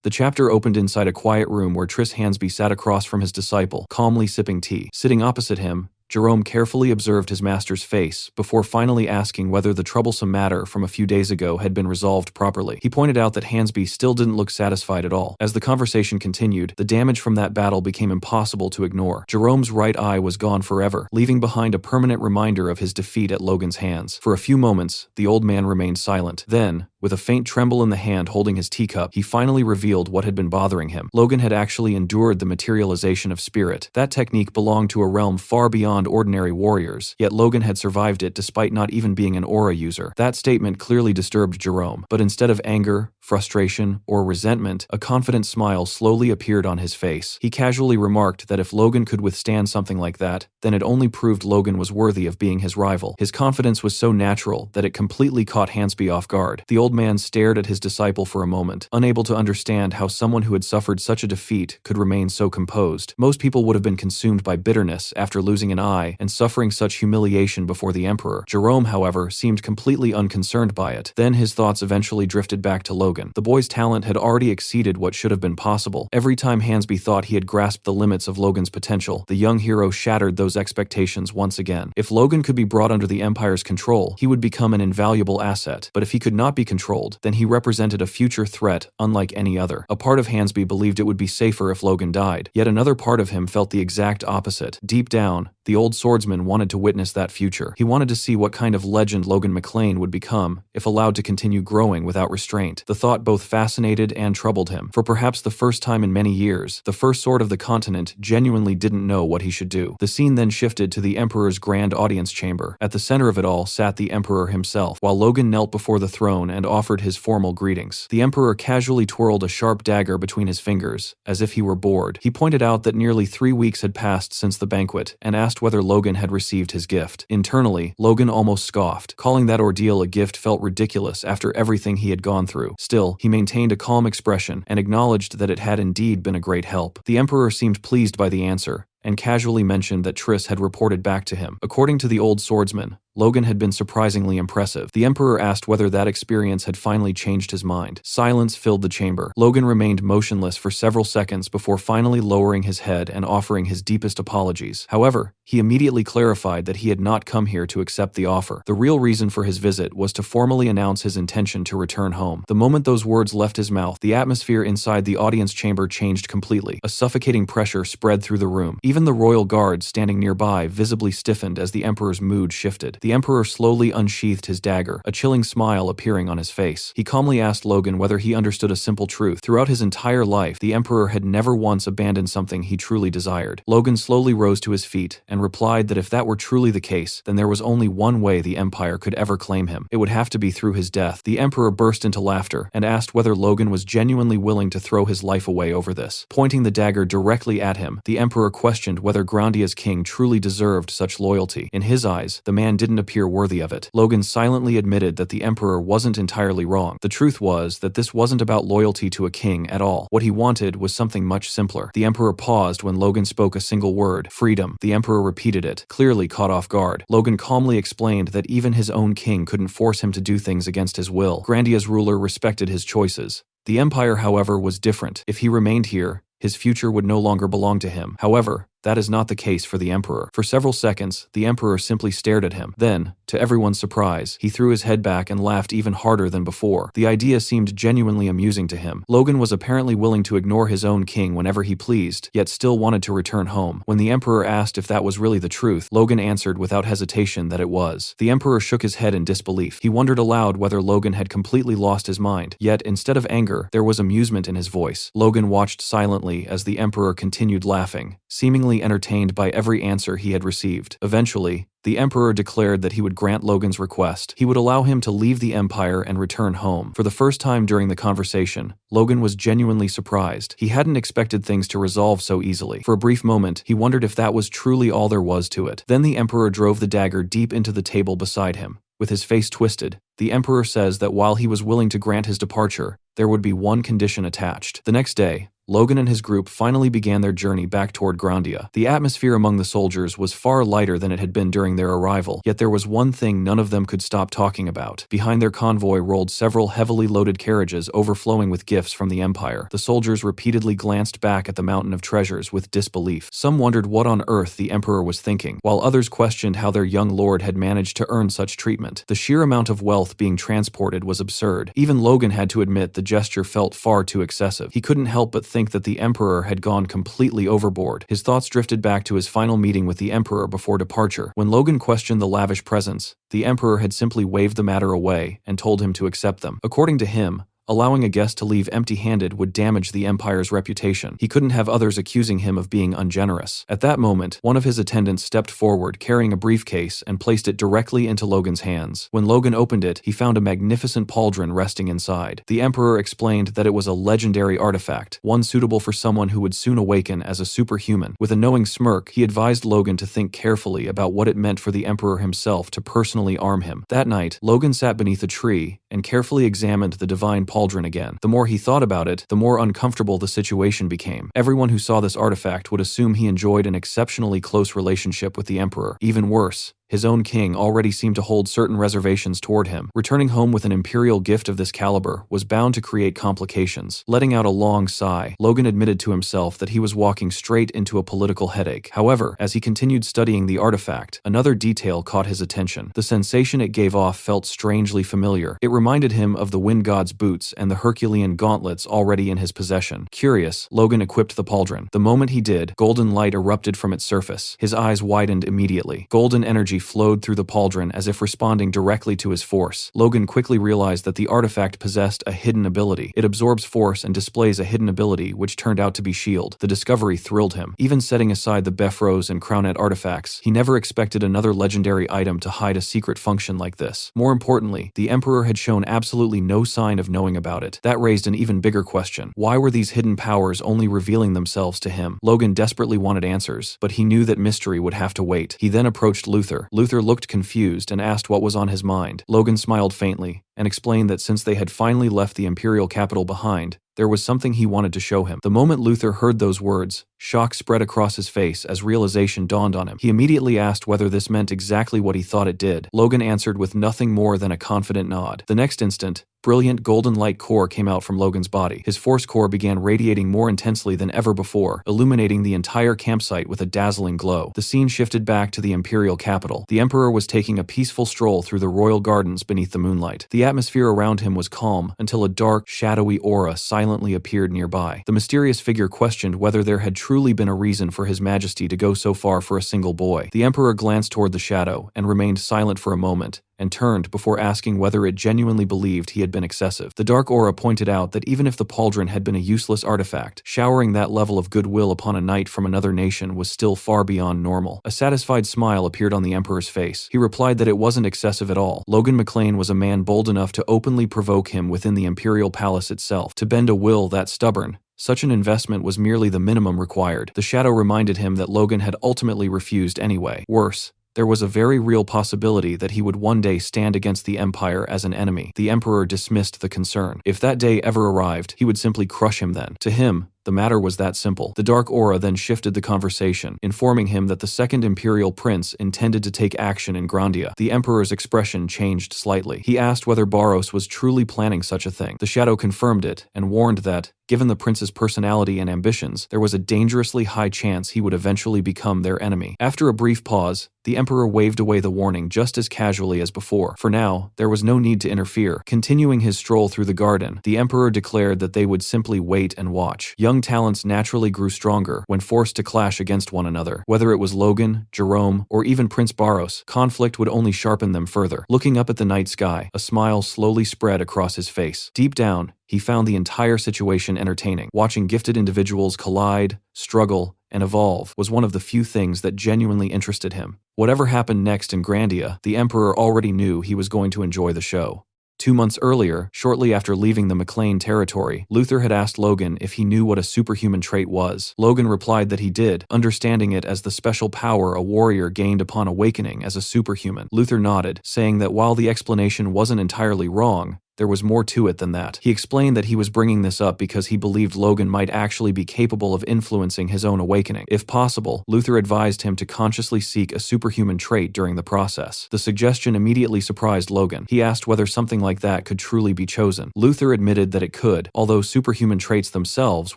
The chapter opened inside a quiet room where Triss Hansby sat across from his disciple, calmly sipping tea. Sitting opposite him, Jerome carefully observed his master's face before finally asking whether the troublesome matter from a few days ago had been resolved properly. He pointed out that Hansby still didn't look satisfied at all. As the conversation continued, the damage from that battle became impossible to ignore. Jerome's right eye was gone forever, leaving behind a permanent reminder of his defeat at Logan's hands. For a few moments, the old man remained silent. Then, with a faint tremble in the hand holding his teacup, he finally revealed what had been bothering him. Logan had actually endured the materialization of spirit. That technique belonged to a realm far beyond ordinary warriors, yet Logan had survived it despite not even being an aura user. That statement clearly disturbed Jerome, but instead of anger, frustration, or resentment, a confident smile slowly appeared on his face. He casually remarked that if Logan could withstand something like that, then it only proved Logan was worthy of being his rival. His confidence was so natural that it completely caught Hansby off guard. The old man stared at his disciple for a moment, unable to understand how someone who had suffered such a defeat could remain so composed. Most people would have been consumed by bitterness after losing an eye and suffering such humiliation before the emperor. Jerome, however, seemed completely unconcerned by it. Then his thoughts eventually drifted back to Logan. The boy's talent had already exceeded what should have been possible. Every time Hansby thought he had grasped the limits of Logan's potential, the young hero shattered those expectations once again. If Logan could be brought under the Empire's control, he would become an invaluable asset. But if he could not be controlled, then he represented a future threat unlike any other. A part of Hansby believed it would be safer if Logan died, yet another part of him felt the exact opposite. Deep down, the old swordsman wanted to witness that future. He wanted to see what kind of legend Logan McLean would become if allowed to continue growing without restraint. The thought both fascinated and troubled him. For perhaps the first time in many years, the first sword of the continent genuinely didn't know what he should do. The scene then shifted to the Emperor's grand audience chamber. At the center of it all sat the Emperor himself, while Logan knelt before the throne and offered his formal greetings. The Emperor casually twirled a sharp dagger between his fingers, as if he were bored. He pointed out that nearly 3 weeks had passed since the banquet, and asked whether Logan had received his gift. Internally, Logan almost scoffed. Calling that ordeal a gift felt ridiculous after everything he had gone through. Still, he maintained a calm expression and acknowledged that it had indeed been a great help. The Emperor seemed pleased by the answer, and casually mentioned that Triss had reported back to him. According to the old swordsman, Logan had been surprisingly impressive. The Emperor asked whether that experience had finally changed his mind. Silence filled the chamber. Logan remained motionless for several seconds before finally lowering his head and offering his deepest apologies. However, he immediately clarified that he had not come here to accept the offer. The real reason for his visit was to formally announce his intention to return home. The moment those words left his mouth, the atmosphere inside the audience chamber changed completely. A suffocating pressure spread through the room. Even the royal guard standing nearby visibly stiffened as the Emperor's mood shifted. The Emperor slowly unsheathed his dagger, a chilling smile appearing on his face. He calmly asked Logan whether he understood a simple truth. Throughout his entire life, the Emperor had never once abandoned something he truly desired. Logan slowly rose to his feet and replied that if that were truly the case, then there was only one way the Empire could ever claim him. It would have to be through his death. The Emperor burst into laughter and asked whether Logan was genuinely willing to throw his life away over this. Pointing the dagger directly at him, the Emperor questioned whether Grandia's king truly deserved such loyalty. In his eyes, the man didn't appear worthy of it. Logan silently admitted that the Emperor wasn't entirely wrong. The truth was that this wasn't about loyalty to a king at all. What he wanted was something much simpler. The Emperor paused when Logan spoke a single word: freedom. The Emperor repeated it, clearly caught off guard. Logan calmly explained that even his own king couldn't force him to do things against his will. Grandia's ruler respected his choices. The Empire, however, was different. If he remained here, his future would no longer belong to him. However, that is not the case for the Emperor. For several seconds, the Emperor simply stared at him. Then, to everyone's surprise, he threw his head back and laughed even harder than before. The idea seemed genuinely amusing to him. Logan was apparently willing to ignore his own king whenever he pleased, yet still wanted to return home. When the Emperor asked if that was really the truth, Logan answered without hesitation that it was. The Emperor shook his head in disbelief. He wondered aloud whether Logan had completely lost his mind. Yet, instead of anger, there was amusement in his voice. Logan watched silently as the Emperor continued laughing, seemingly entertained by every answer he had received. Eventually, the Emperor declared that he would grant Logan's request. He would allow him to leave the Empire and return home. For the first time during the conversation, Logan was genuinely surprised. He hadn't expected things to resolve so easily. For a brief moment, he wondered if that was truly all there was to it. Then the Emperor drove the dagger deep into the table beside him. With his face twisted, the Emperor says that while he was willing to grant his departure, there would be one condition attached. The next day, Logan and his group finally began their journey back toward Grandia. The atmosphere among the soldiers was far lighter than it had been during their arrival, yet there was one thing none of them could stop talking about. Behind their convoy rolled several heavily loaded carriages overflowing with gifts from the Empire. The soldiers repeatedly glanced back at the mountain of treasures with disbelief. Some wondered what on earth the Emperor was thinking, while others questioned how their young lord had managed to earn such treatment. The sheer amount of wealth being transported was absurd. Even Logan had to admit the gesture felt far too excessive. He couldn't help but think that the Emperor had gone completely overboard. His thoughts drifted back to his final meeting with the Emperor before departure. When Logan questioned the lavish presents, the Emperor had simply waved the matter away and told him to accept them. According to him, allowing a guest to leave empty-handed would damage the Empire's reputation. He couldn't have others accusing him of being ungenerous. At that moment, one of his attendants stepped forward carrying a briefcase and placed it directly into Logan's hands. When Logan opened it, he found a magnificent pauldron resting inside. The Emperor explained that it was a legendary artifact, one suitable for someone who would soon awaken as a superhuman. With a knowing smirk, he advised Logan to think carefully about what it meant for the Emperor himself to personally arm him. That night, Logan sat beneath a tree and carefully examined the divine pauldron again. The more he thought about it, the more uncomfortable the situation became. Everyone who saw this artifact would assume he enjoyed an exceptionally close relationship with the Emperor. Even worse, his own king already seemed to hold certain reservations toward him. Returning home with an imperial gift of this caliber was bound to create complications. Letting out a long sigh, Logan admitted to himself that he was walking straight into a political headache. However, as he continued studying the artifact, another detail caught his attention. The sensation it gave off felt strangely familiar. It reminded him of the wind god's boots and the Herculean gauntlets already in his possession. Curious, Logan equipped the pauldron. The moment he did, golden light erupted from its surface. His eyes widened immediately. Golden energy flowed through the pauldron as if responding directly to his force. Logan quickly realized that the artifact possessed a hidden ability. It absorbs force and displays a hidden ability which turned out to be shield. The discovery thrilled him. Even setting aside the Befros and Crownet artifacts, he never expected another legendary item to hide a secret function like this. More importantly, the Emperor had shown absolutely no sign of knowing about it. That raised an even bigger question. Why were these hidden powers only revealing themselves to him? Logan desperately wanted answers, but he knew that mystery would have to wait. He then approached Luther. Luther looked confused and asked what was on his mind. Logan smiled faintly and explained that since they had finally left the imperial capital behind, there was something he wanted to show him. The moment Luther heard those words, shock spread across his face as realization dawned on him. He immediately asked whether this meant exactly what he thought it did. Logan answered with nothing more than a confident nod. The next instant, brilliant golden light core came out from Logan's body. His force core began radiating more intensely than ever before, illuminating the entire campsite with a dazzling glow. The scene shifted back to the imperial capital. The Emperor was taking a peaceful stroll through the royal gardens beneath the moonlight. The atmosphere around him was calm until a dark, shadowy aura silently appeared nearby. The mysterious figure questioned whether there had truly been a reason for His Majesty to go so far for a single boy. The Emperor glanced toward the shadow and remained silent for a moment, and turned before asking whether it genuinely believed he had been excessive. The dark aura pointed out that even if the pauldron had been a useless artifact, showering that level of goodwill upon a knight from another nation was still far beyond normal. A satisfied smile appeared on the Emperor's face. He replied that it wasn't excessive at all. Logan McLean was a man bold enough to openly provoke him within the imperial palace itself. To bend a will that stubborn, such an investment was merely the minimum required. The shadow reminded him that Logan had ultimately refused anyway. Worse, there was a very real possibility that he would one day stand against the Empire as an enemy. The Emperor dismissed the concern. If that day ever arrived, he would simply crush him then. To him, the matter was that simple. The dark aura then shifted the conversation, informing him that the second imperial prince intended to take action in Grandia. The Emperor's expression changed slightly. He asked whether Barros was truly planning such a thing. The shadow confirmed it and warned that, given the prince's personality and ambitions, there was a dangerously high chance he would eventually become their enemy. After a brief pause, the Emperor waved away the warning just as casually as before. For now, there was no need to interfere. Continuing his stroll through the garden, the Emperor declared that they would simply wait and watch. Young talents naturally grew stronger when forced to clash against one another. Whether it was Logan, Jerome, or even Prince Barros, conflict would only sharpen them further. Looking up at the night sky, a smile slowly spread across his face. Deep down, he found the entire situation entertaining. Watching gifted individuals collide, struggle, and evolve was one of the few things that genuinely interested him. Whatever happened next in Grandia, the Emperor already knew he was going to enjoy the show. 2 months earlier, shortly after leaving the McLean territory, Luther had asked Logan if he knew what a superhuman trait was. Logan replied that he did, understanding it as the special power a warrior gained upon awakening as a superhuman. Luther nodded, saying that while the explanation wasn't entirely wrong, there was more to it than that. He explained that he was bringing this up because he believed Logan might actually be capable of influencing his own awakening. If possible, Luther advised him to consciously seek a superhuman trait during the process. The suggestion immediately surprised Logan. He asked whether something like that could truly be chosen. Luther admitted that it could, although superhuman traits themselves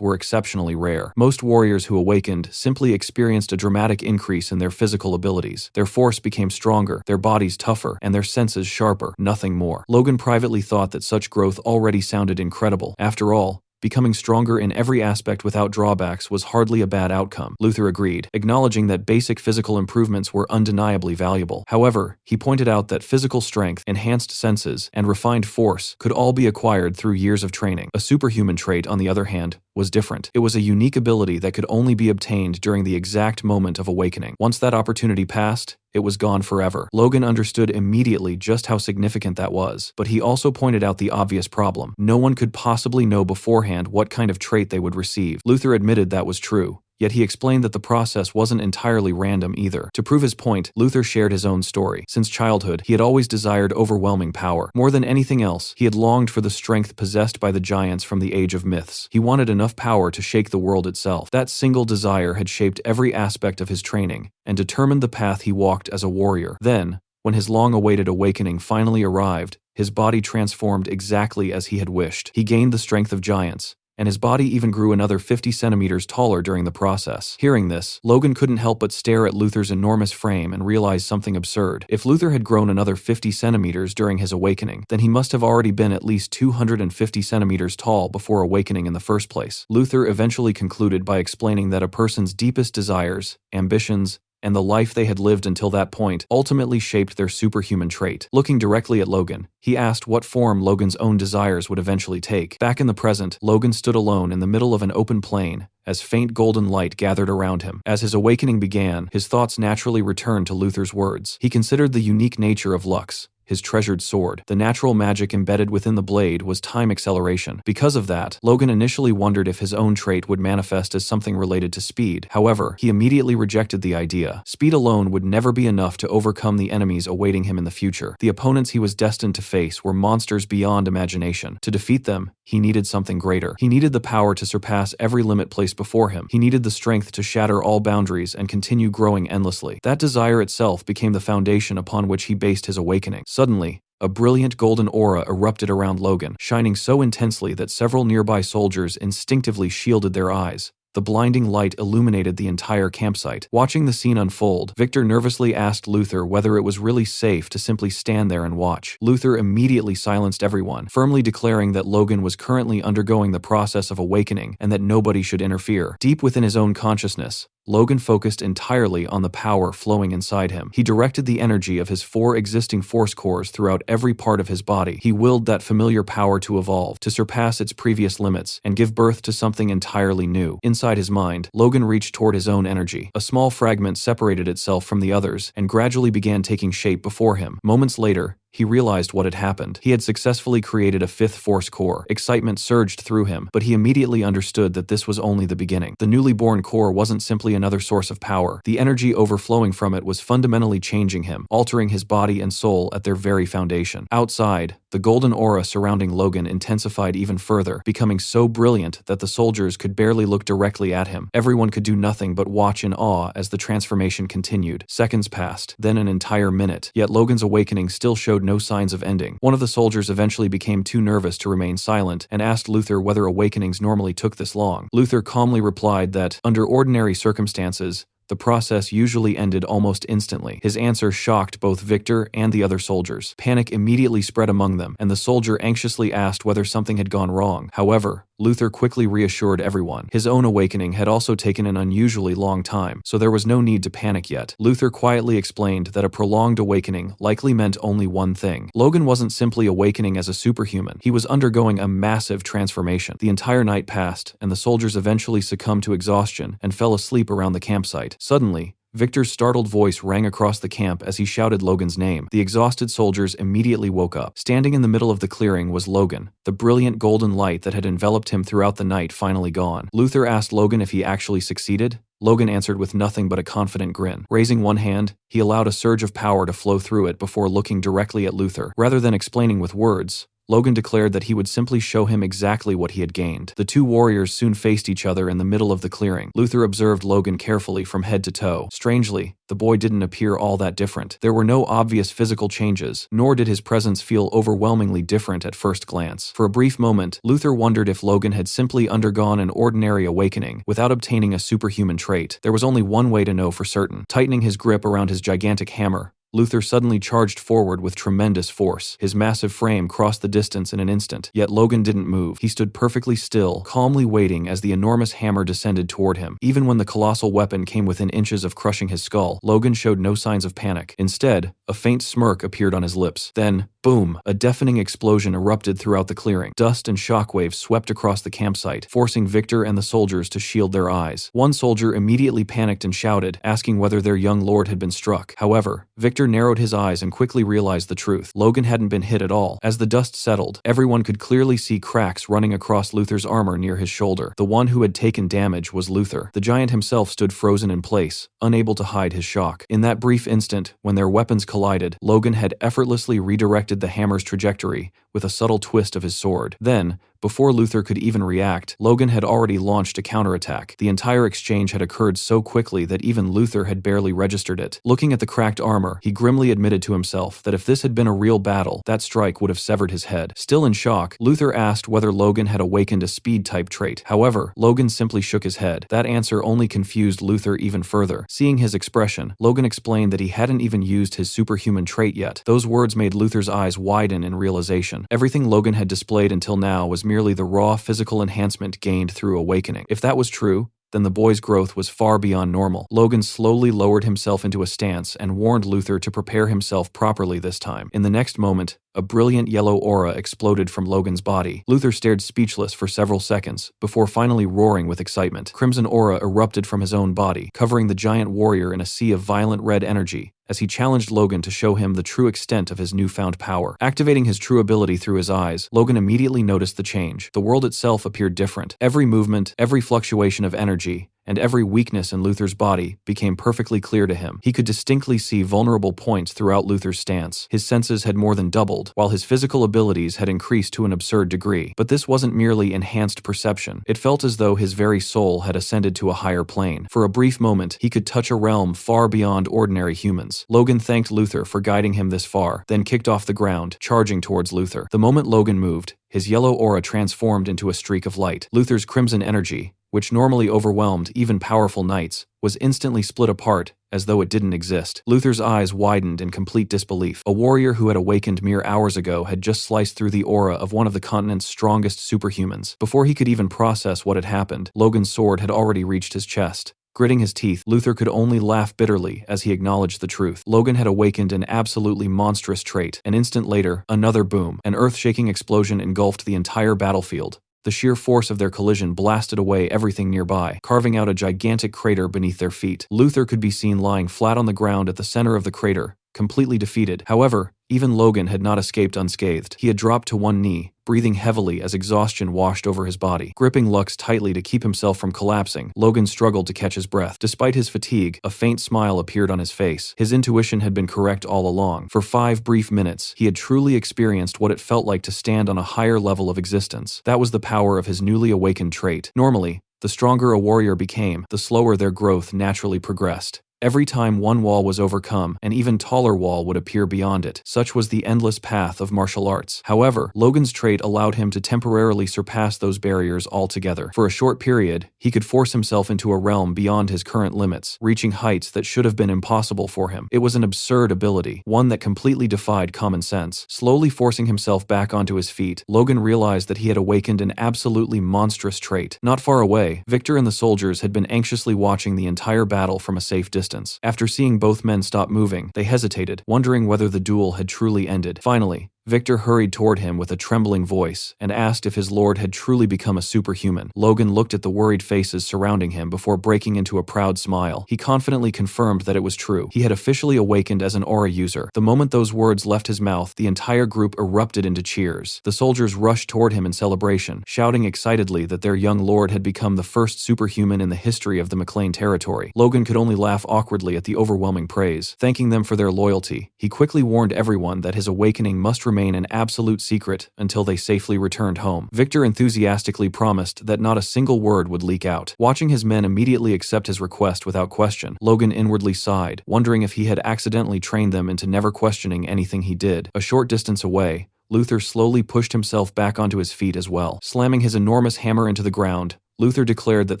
were exceptionally rare. Most warriors who awakened simply experienced a dramatic increase in their physical abilities. Their force became stronger, their bodies tougher, and their senses sharper, nothing more. Logan privately thought that such growth already sounded incredible. After all, becoming stronger in every aspect without drawbacks was hardly a bad outcome. Luther agreed, acknowledging that basic physical improvements were undeniably valuable. However, he pointed out that physical strength, enhanced senses, and refined force could all be acquired through years of training. A superhuman trait, on the other hand, was different. It was a unique ability that could only be obtained during the exact moment of awakening. Once that opportunity passed, it was gone forever. Logan understood immediately just how significant that was, but he also pointed out the obvious problem. No one could possibly know beforehand what kind of trait they would receive. Luther admitted that was true. Yet he explained that the process wasn't entirely random either. To prove his point, Luther shared his own story. Since childhood, he had always desired overwhelming power. More than anything else, he had longed for the strength possessed by the giants from the age of myths. He wanted enough power to shake the world itself. That single desire had shaped every aspect of his training and determined the path he walked as a warrior. Then, when his long-awaited awakening finally arrived, his body transformed exactly as he had wished. He gained the strength of giants, and his body even grew another 50 centimeters taller during the process. Hearing this, Logan couldn't help but stare at Luther's enormous frame and realize something absurd. If Luther had grown another 50 centimeters during his awakening, then he must have already been at least 250 centimeters tall before awakening in the first place. Luther eventually concluded by explaining that a person's deepest desires, ambitions, and the life they had lived until that point ultimately shaped their superhuman trait. Looking directly at Logan, he asked what form Logan's own desires would eventually take. Back in the present, Logan stood alone in the middle of an open plain, as faint golden light gathered around him. As his awakening began, his thoughts naturally returned to Luther's words. He considered the unique nature of Lux, his treasured sword. The natural magic embedded within the blade was time acceleration. Because of that, Logan initially wondered if his own trait would manifest as something related to speed. However, he immediately rejected the idea. Speed alone would never be enough to overcome the enemies awaiting him in the future. The opponents he was destined to face were monsters beyond imagination. To defeat them, he needed something greater. He needed the power to surpass every limit placed before him. He needed the strength to shatter all boundaries and continue growing endlessly. That desire itself became the foundation upon which he based his awakening. Suddenly, a brilliant golden aura erupted around Logan, shining so intensely that several nearby soldiers instinctively shielded their eyes. The blinding light illuminated the entire campsite. Watching the scene unfold, Victor nervously asked Luther whether it was really safe to simply stand there and watch. Luther immediately silenced everyone, firmly declaring that Logan was currently undergoing the process of awakening and that nobody should interfere. Deep within his own consciousness, Logan focused entirely on the power flowing inside him. He directed the energy of his 4 existing force cores throughout every part of his body. He willed that familiar power to evolve, to surpass its previous limits, and give birth to something entirely new. Inside his mind, Logan reached toward his own energy. A small fragment separated itself from the others and gradually began taking shape before him. Moments later, he realized what had happened. He had successfully created a 5th force core. Excitement surged through him, but he immediately understood that this was only the beginning. The newly born core wasn't simply another source of power. The energy overflowing from it was fundamentally changing him, altering his body and soul at their very foundation. Outside, the golden aura surrounding Logan intensified even further, becoming so brilliant that the soldiers could barely look directly at him. Everyone could do nothing but watch in awe as the transformation continued. Seconds passed, then an entire minute, yet Logan's awakening still showed no signs of ending. One of the soldiers eventually became too nervous to remain silent and asked Luther whether awakenings normally took this long. Luther calmly replied that, under ordinary circumstances, the process usually ended almost instantly. His answer shocked both Victor and the other soldiers. Panic immediately spread among them, and the soldier anxiously asked whether something had gone wrong. However, Luther quickly reassured everyone. His own awakening had also taken an unusually long time, so there was no need to panic yet. Luther quietly explained that a prolonged awakening likely meant only one thing. Logan wasn't simply awakening as a superhuman. He was undergoing a massive transformation. The entire night passed, and the soldiers eventually succumbed to exhaustion and fell asleep around the campsite. Suddenly, Victor's startled voice rang across the camp as he shouted Logan's name. The exhausted soldiers immediately woke up. Standing in the middle of the clearing was Logan, the brilliant golden light that had enveloped him throughout the night finally gone. Luther asked Logan if he actually succeeded. Logan answered with nothing but a confident grin. Raising one hand, he allowed a surge of power to flow through it before looking directly at Luther. Rather than explaining with words, Logan declared that he would simply show him exactly what he had gained. The two warriors soon faced each other in the middle of the clearing. Luther observed Logan carefully from head to toe. Strangely, the boy didn't appear all that different. There were no obvious physical changes, nor did his presence feel overwhelmingly different at first glance. For a brief moment, Luther wondered if Logan had simply undergone an ordinary awakening without obtaining a superhuman trait. There was only one way to know for certain. Tightening his grip around his gigantic hammer, Luther suddenly charged forward with tremendous force. His massive frame crossed the distance in an instant, yet Logan didn't move. He stood perfectly still, calmly waiting as the enormous hammer descended toward him. Even when the colossal weapon came within inches of crushing his skull, Logan showed no signs of panic. Instead, a faint smirk appeared on his lips. Then, boom, a deafening explosion erupted throughout the clearing. Dust and shockwaves swept across the campsite, forcing Victor and the soldiers to shield their eyes. One soldier immediately panicked and shouted, asking whether their young lord had been struck. However, Victor narrowed his eyes and quickly realized the truth. Logan hadn't been hit at all. As the dust settled, everyone could clearly see cracks running across Luther's armor near his shoulder. The one who had taken damage was Luther. The giant himself stood frozen in place, unable to hide his shock. In that brief instant, when their weapons collided, Logan had effortlessly redirected the hammer's trajectory with a subtle twist of his sword. Then, before Luther could even react, Logan had already launched a counterattack. The entire exchange had occurred so quickly that even Luther had barely registered it. Looking at the cracked armor, he grimly admitted to himself that if this had been a real battle, that strike would have severed his head. Still in shock, Luther asked whether Logan had awakened a speed-type trait. However, Logan simply shook his head. That answer only confused Luther even further. Seeing his expression, Logan explained that he hadn't even used his superhuman trait yet. Those words made Luther's eyes widen in realization. Everything Logan had displayed until now was merely the raw physical enhancement gained through awakening. If that was true, then the boy's growth was far beyond normal. Logan slowly lowered himself into a stance and warned Luther to prepare himself properly this time. In the next moment, a brilliant yellow aura exploded from Logan's body. Luther stared speechless for several seconds, before finally roaring with excitement. Crimson aura erupted from his own body, covering the giant warrior in a sea of violent red energy, as he challenged Logan to show him the true extent of his newfound power. Activating his true ability through his eyes, Logan immediately noticed the change. The world itself appeared different. Every movement, every fluctuation of energy, and every weakness in Luther's body became perfectly clear to him. He could distinctly see vulnerable points throughout Luther's stance. His senses had more than doubled, while his physical abilities had increased to an absurd degree. But this wasn't merely enhanced perception. It felt as though his very soul had ascended to a higher plane. For a brief moment, he could touch a realm far beyond ordinary humans. Logan thanked Luther for guiding him this far, then kicked off the ground, charging towards Luther. The moment Logan moved, his yellow aura transformed into a streak of light. Luther's crimson energy, which normally overwhelmed even powerful knights, was instantly split apart, as though it didn't exist. Luther's eyes widened in complete disbelief. A warrior who had awakened mere hours ago had just sliced through the aura of one of the continent's strongest superhumans. Before he could even process what had happened, Logan's sword had already reached his chest. Gritting his teeth, Luther could only laugh bitterly as he acknowledged the truth. Logan had awakened an absolutely monstrous trait. An instant later, another boom. An earth-shaking explosion engulfed the entire battlefield. The sheer force of their collision blasted away everything nearby, carving out a gigantic crater beneath their feet. Luther could be seen lying flat on the ground at the center of the crater, completely defeated. However, even Logan had not escaped unscathed. He had dropped to one knee, breathing heavily as exhaustion washed over his body. Gripping Lux tightly to keep himself from collapsing, Logan struggled to catch his breath. Despite his fatigue, a faint smile appeared on his face. His intuition had been correct all along. For 5 brief minutes, he had truly experienced what it felt like to stand on a higher level of existence. That was the power of his newly awakened trait. Normally, the stronger a warrior became, the slower their growth naturally progressed. Every time one wall was overcome, an even taller wall would appear beyond it. Such was the endless path of martial arts. However, Logan's trait allowed him to temporarily surpass those barriers altogether. For a short period, he could force himself into a realm beyond his current limits, reaching heights that should have been impossible for him. It was an absurd ability, one that completely defied common sense. Slowly forcing himself back onto his feet, Logan realized that he had awakened an absolutely monstrous trait. Not far away, Victor and the soldiers had been anxiously watching the entire battle from a safe distance. After seeing both men stop moving, they hesitated, wondering whether the duel had truly ended. Finally, Victor hurried toward him with a trembling voice and asked if his lord had truly become a superhuman. Logan looked at the worried faces surrounding him before breaking into a proud smile. He confidently confirmed that it was true. He had officially awakened as an aura user. The moment those words left his mouth, the entire group erupted into cheers. The soldiers rushed toward him in celebration, shouting excitedly that their young lord had become the first superhuman in the history of the McLean territory. Logan could only laugh awkwardly at the overwhelming praise. Thanking them for their loyalty, he quickly warned everyone that his awakening must remain remain an absolute secret until they safely returned home. Victor enthusiastically promised that not a single word would leak out. Watching his men immediately accept his request without question, Logan inwardly sighed, wondering if he had accidentally trained them into never questioning anything he did. A short distance away, Luther slowly pushed himself back onto his feet as well. Slamming his enormous hammer into the ground, Luther declared that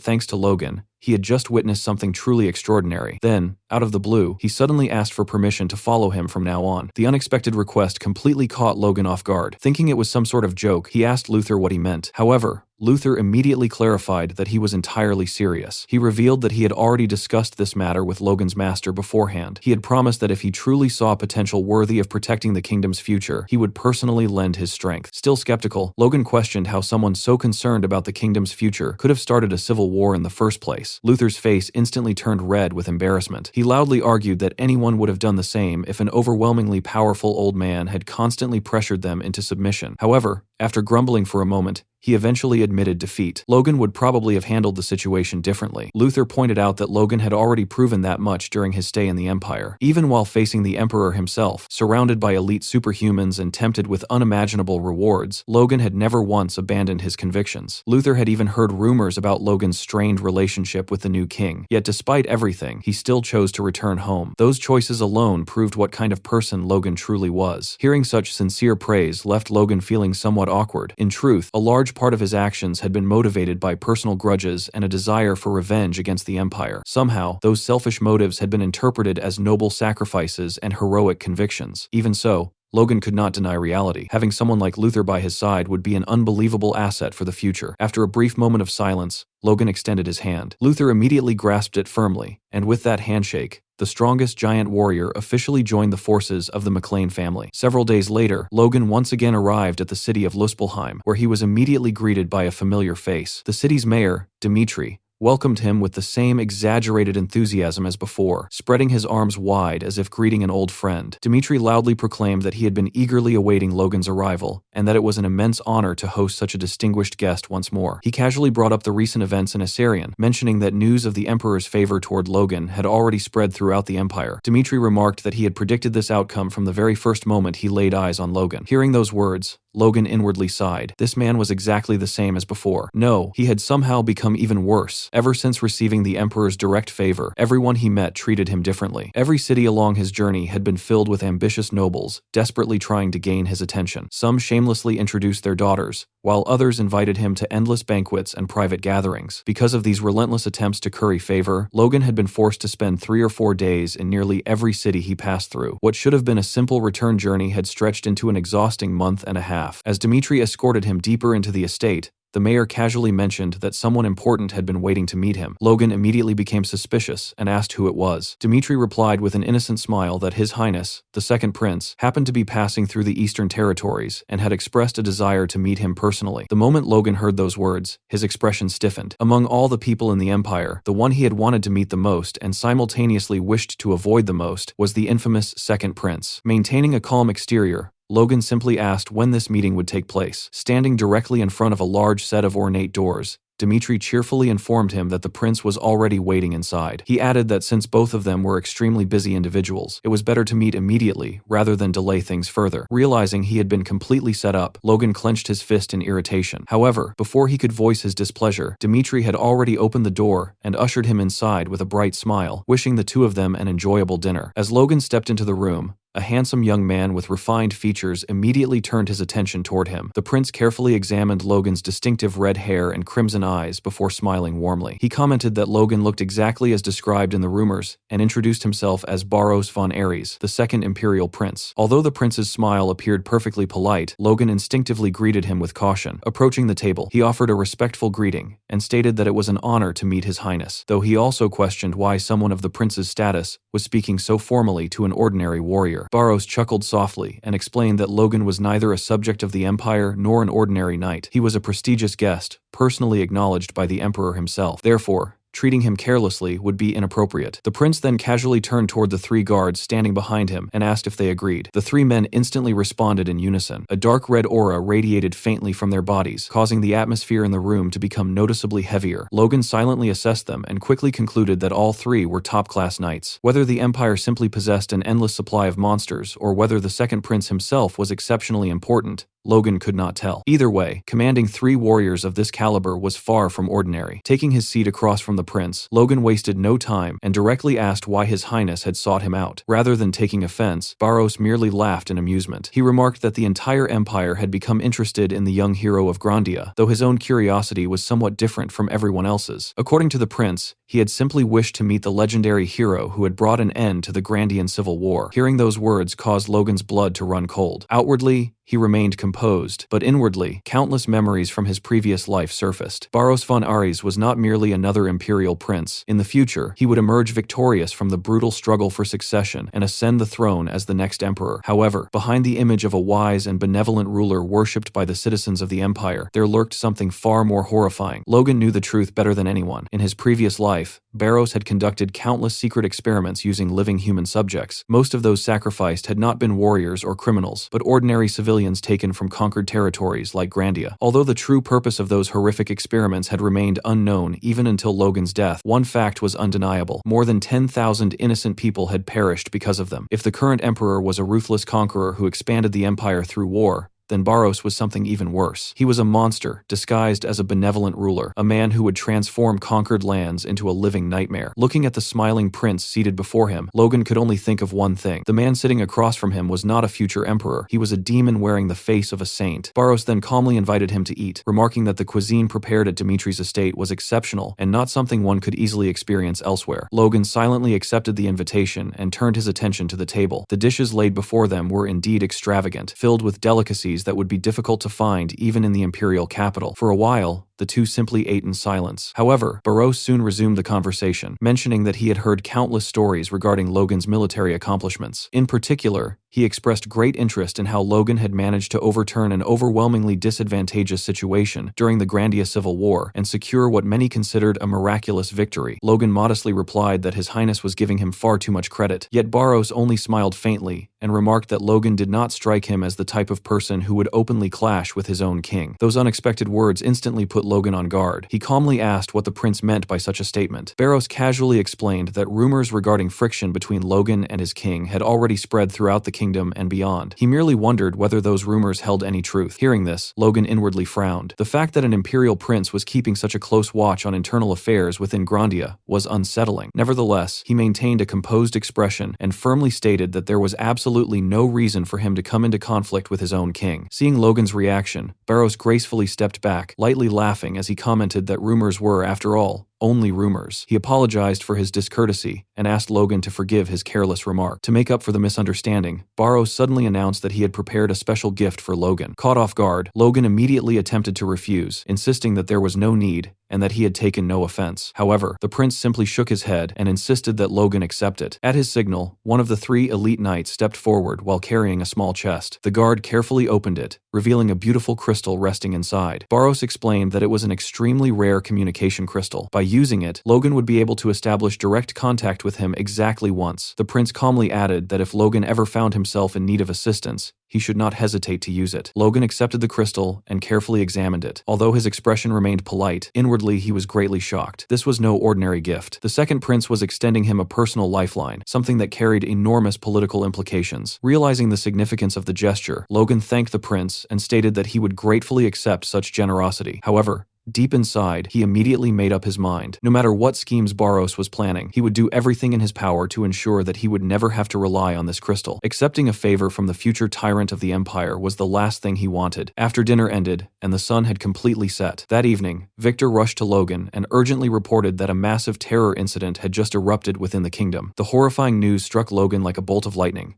thanks to Logan, he had just witnessed something truly extraordinary. Then, out of the blue, he suddenly asked for permission to follow him from now on. The unexpected request completely caught Logan off guard. Thinking it was some sort of joke, he asked Luther what he meant. However, Luther immediately clarified that he was entirely serious. He revealed that he had already discussed this matter with Logan's master beforehand. He had promised that if he truly saw potential worthy of protecting the kingdom's future, he would personally lend his strength. Still skeptical, Logan questioned how someone so concerned about the kingdom's future could have started a civil war in the first place. Luther's face instantly turned red with embarrassment. He loudly argued that anyone would have done the same if an overwhelmingly powerful old man had constantly pressured them into submission. However, after grumbling for a moment, he eventually admitted defeat. Logan would probably have handled the situation differently. Luther pointed out that Logan had already proven that much during his stay in the Empire. Even while facing the Emperor himself, surrounded by elite superhumans and tempted with unimaginable rewards, Logan had never once abandoned his convictions. Luther had even heard rumors about Logan's strained relationship with the new king. Yet despite everything, he still chose to return home. Those choices alone proved what kind of person Logan truly was. Hearing such sincere praise left Logan feeling somewhat awkward. In truth, a large part of his actions had been motivated by personal grudges and a desire for revenge against the Empire. Somehow, those selfish motives had been interpreted as noble sacrifices and heroic convictions. Even so, Logan could not deny reality. Having someone like Luther by his side would be an unbelievable asset for the future. After a brief moment of silence, Logan extended his hand. Luther immediately grasped it firmly, and with that handshake, the strongest giant warrior officially joined the forces of the McLean family. Several days later, Logan once again arrived at the city of Luspelheim, where he was immediately greeted by a familiar face. The city's mayor, Dmitri, welcomed him with the same exaggerated enthusiasm as before, spreading his arms wide as if greeting an old friend. Dmitri loudly proclaimed that he had been eagerly awaiting Logan's arrival, and that it was an immense honor to host such a distinguished guest once more. He casually brought up the recent events in Assyrian, mentioning that news of the Emperor's favor toward Logan had already spread throughout the Empire. Dmitri remarked that he had predicted this outcome from the very first moment he laid eyes on Logan. Hearing those words, Logan inwardly sighed. This man was exactly the same as before. No, he had somehow become even worse. Ever since receiving the Emperor's direct favor, everyone he met treated him differently. Every city along his journey had been filled with ambitious nobles, desperately trying to gain his attention. Some shamelessly introduced their daughters, while others invited him to endless banquets and private gatherings. Because of these relentless attempts to curry favor, Logan had been forced to spend 3 or 4 days in nearly every city he passed through. What should have been a simple return journey had stretched into an exhausting month and a half. As Dmitri escorted him deeper into the estate, the mayor casually mentioned that someone important had been waiting to meet him. Logan immediately became suspicious and asked who it was. Dmitri replied with an innocent smile that His Highness, the second prince, happened to be passing through the eastern territories and had expressed a desire to meet him personally. The moment Logan heard those words, his expression stiffened. Among all the people in the Empire, the one he had wanted to meet the most and simultaneously wished to avoid the most was the infamous second prince. Maintaining a calm exterior, Logan simply asked when this meeting would take place. Standing directly in front of a large set of ornate doors, Dmitri cheerfully informed him that the prince was already waiting inside. He added that since both of them were extremely busy individuals, it was better to meet immediately rather than delay things further. Realizing he had been completely set up, Logan clenched his fist in irritation. However, before he could voice his displeasure, Dmitri had already opened the door and ushered him inside with a bright smile, wishing the two of them an enjoyable dinner. As Logan stepped into the room, a handsome young man with refined features immediately turned his attention toward him. The prince carefully examined Logan's distinctive red hair and crimson eyes before smiling warmly. He commented that Logan looked exactly as described in the rumors and introduced himself as Baros von Ares, the second imperial prince. Although the prince's smile appeared perfectly polite, Logan instinctively greeted him with caution. Approaching the table, he offered a respectful greeting and stated that it was an honor to meet His Highness, though he also questioned why someone of the prince's status was speaking so formally to an ordinary warrior. Baros chuckled softly and explained that Logan was neither a subject of the Empire nor an ordinary knight. He was a prestigious guest, personally acknowledged by the Emperor himself. Therefore, treating him carelessly would be inappropriate. The prince then casually turned toward the 3 guards standing behind him and asked if they agreed. The 3 men instantly responded in unison. A dark red aura radiated faintly from their bodies, causing the atmosphere in the room to become noticeably heavier. Logan silently assessed them and quickly concluded that all 3 were top-class knights. Whether the Empire simply possessed an endless supply of monsters, or whether the second prince himself was exceptionally important, Logan could not tell. Either way, commanding 3 warriors of this caliber was far from ordinary. Taking his seat across from the prince, Logan wasted no time and directly asked why His Highness had sought him out. Rather than taking offense, Barros merely laughed in amusement. He remarked that the entire empire had become interested in the young hero of Grandia, though his own curiosity was somewhat different from everyone else's. According to the prince, he had simply wished to meet the legendary hero who had brought an end to the Grandian Civil War. Hearing those words caused Logan's blood to run cold. Outwardly, he remained composed, but inwardly, countless memories from his previous life surfaced. Barros von Ares was not merely another imperial prince. In the future, he would emerge victorious from the brutal struggle for succession and ascend the throne as the next emperor. However, behind the image of a wise and benevolent ruler worshipped by the citizens of the empire, there lurked something far more horrifying. Logan knew the truth better than anyone. In his previous life, Barros had conducted countless secret experiments using living human subjects. Most of those sacrificed had not been warriors or criminals, but ordinary civilians taken from conquered territories like Grandia. Although the true purpose of those horrific experiments had remained unknown even until Logan's death, one fact was undeniable. More than 10,000 innocent people had perished because of them. If the current emperor was a ruthless conqueror who expanded the empire through war, then Barros was something even worse. He was a monster, disguised as a benevolent ruler, a man who would transform conquered lands into a living nightmare. Looking at the smiling prince seated before him, Logan could only think of one thing. The man sitting across from him was not a future emperor. He was a demon wearing the face of a saint. Barros then calmly invited him to eat, remarking that the cuisine prepared at Dimitri's estate was exceptional and not something one could easily experience elsewhere. Logan silently accepted the invitation and turned his attention to the table. The dishes laid before them were indeed extravagant, filled with delicacies that would be difficult to find even in the imperial capital. For a while, the two simply ate in silence. However, Barros soon resumed the conversation, mentioning that he had heard countless stories regarding Logan's military accomplishments. In particular, he expressed great interest in how Logan had managed to overturn an overwhelmingly disadvantageous situation during the Grandia Civil War and secure what many considered a miraculous victory. Logan modestly replied that His Highness was giving him far too much credit, yet Barros only smiled faintly and remarked that Logan did not strike him as the type of person who would openly clash with his own king. Those unexpected words instantly put Logan on guard. He calmly asked what the prince meant by such a statement. Barros casually explained that rumors regarding friction between Logan and his king had already spread throughout the kingdom and beyond. He merely wondered whether those rumors held any truth. Hearing this, Logan inwardly frowned. The fact that an imperial prince was keeping such a close watch on internal affairs within Grandia was unsettling. Nevertheless, he maintained a composed expression and firmly stated that there was absolutely no reason for him to come into conflict with his own king. Seeing Logan's reaction, Barros gracefully stepped back, lightly laughing as he commented that rumors were, after all, only rumors. He apologized for his discourtesy and asked Logan to forgive his careless remark. To make up for the misunderstanding, Barros suddenly announced that he had prepared a special gift for Logan. Caught off guard, Logan immediately attempted to refuse, insisting that there was no need and that he had taken no offense. However, the prince simply shook his head and insisted that Logan accept it. At his signal, one of the 3 elite knights stepped forward while carrying a small chest. The guard carefully opened it, revealing a beautiful crystal resting inside. Barros explained that it was an extremely rare communication crystal. By using it, Logan would be able to establish direct contact with him exactly once. The prince calmly added that if Logan ever found himself in need of assistance, he should not hesitate to use it. Logan accepted the crystal and carefully examined it. Although his expression remained polite, inwardly he was greatly shocked. This was no ordinary gift. The second prince was extending him a personal lifeline, something that carried enormous political implications. Realizing the significance of the gesture, Logan thanked the prince and stated that he would gratefully accept such generosity. However, deep inside, he immediately made up his mind. No matter what schemes Barros was planning, he would do everything in his power to ensure that he would never have to rely on this crystal. Accepting a favor from the future tyrant of the empire was the last thing he wanted. After dinner ended, and the sun had completely set, that evening, Victor rushed to Logan and urgently reported that a massive terror incident had just erupted within the kingdom. The horrifying news struck Logan like a bolt of lightning.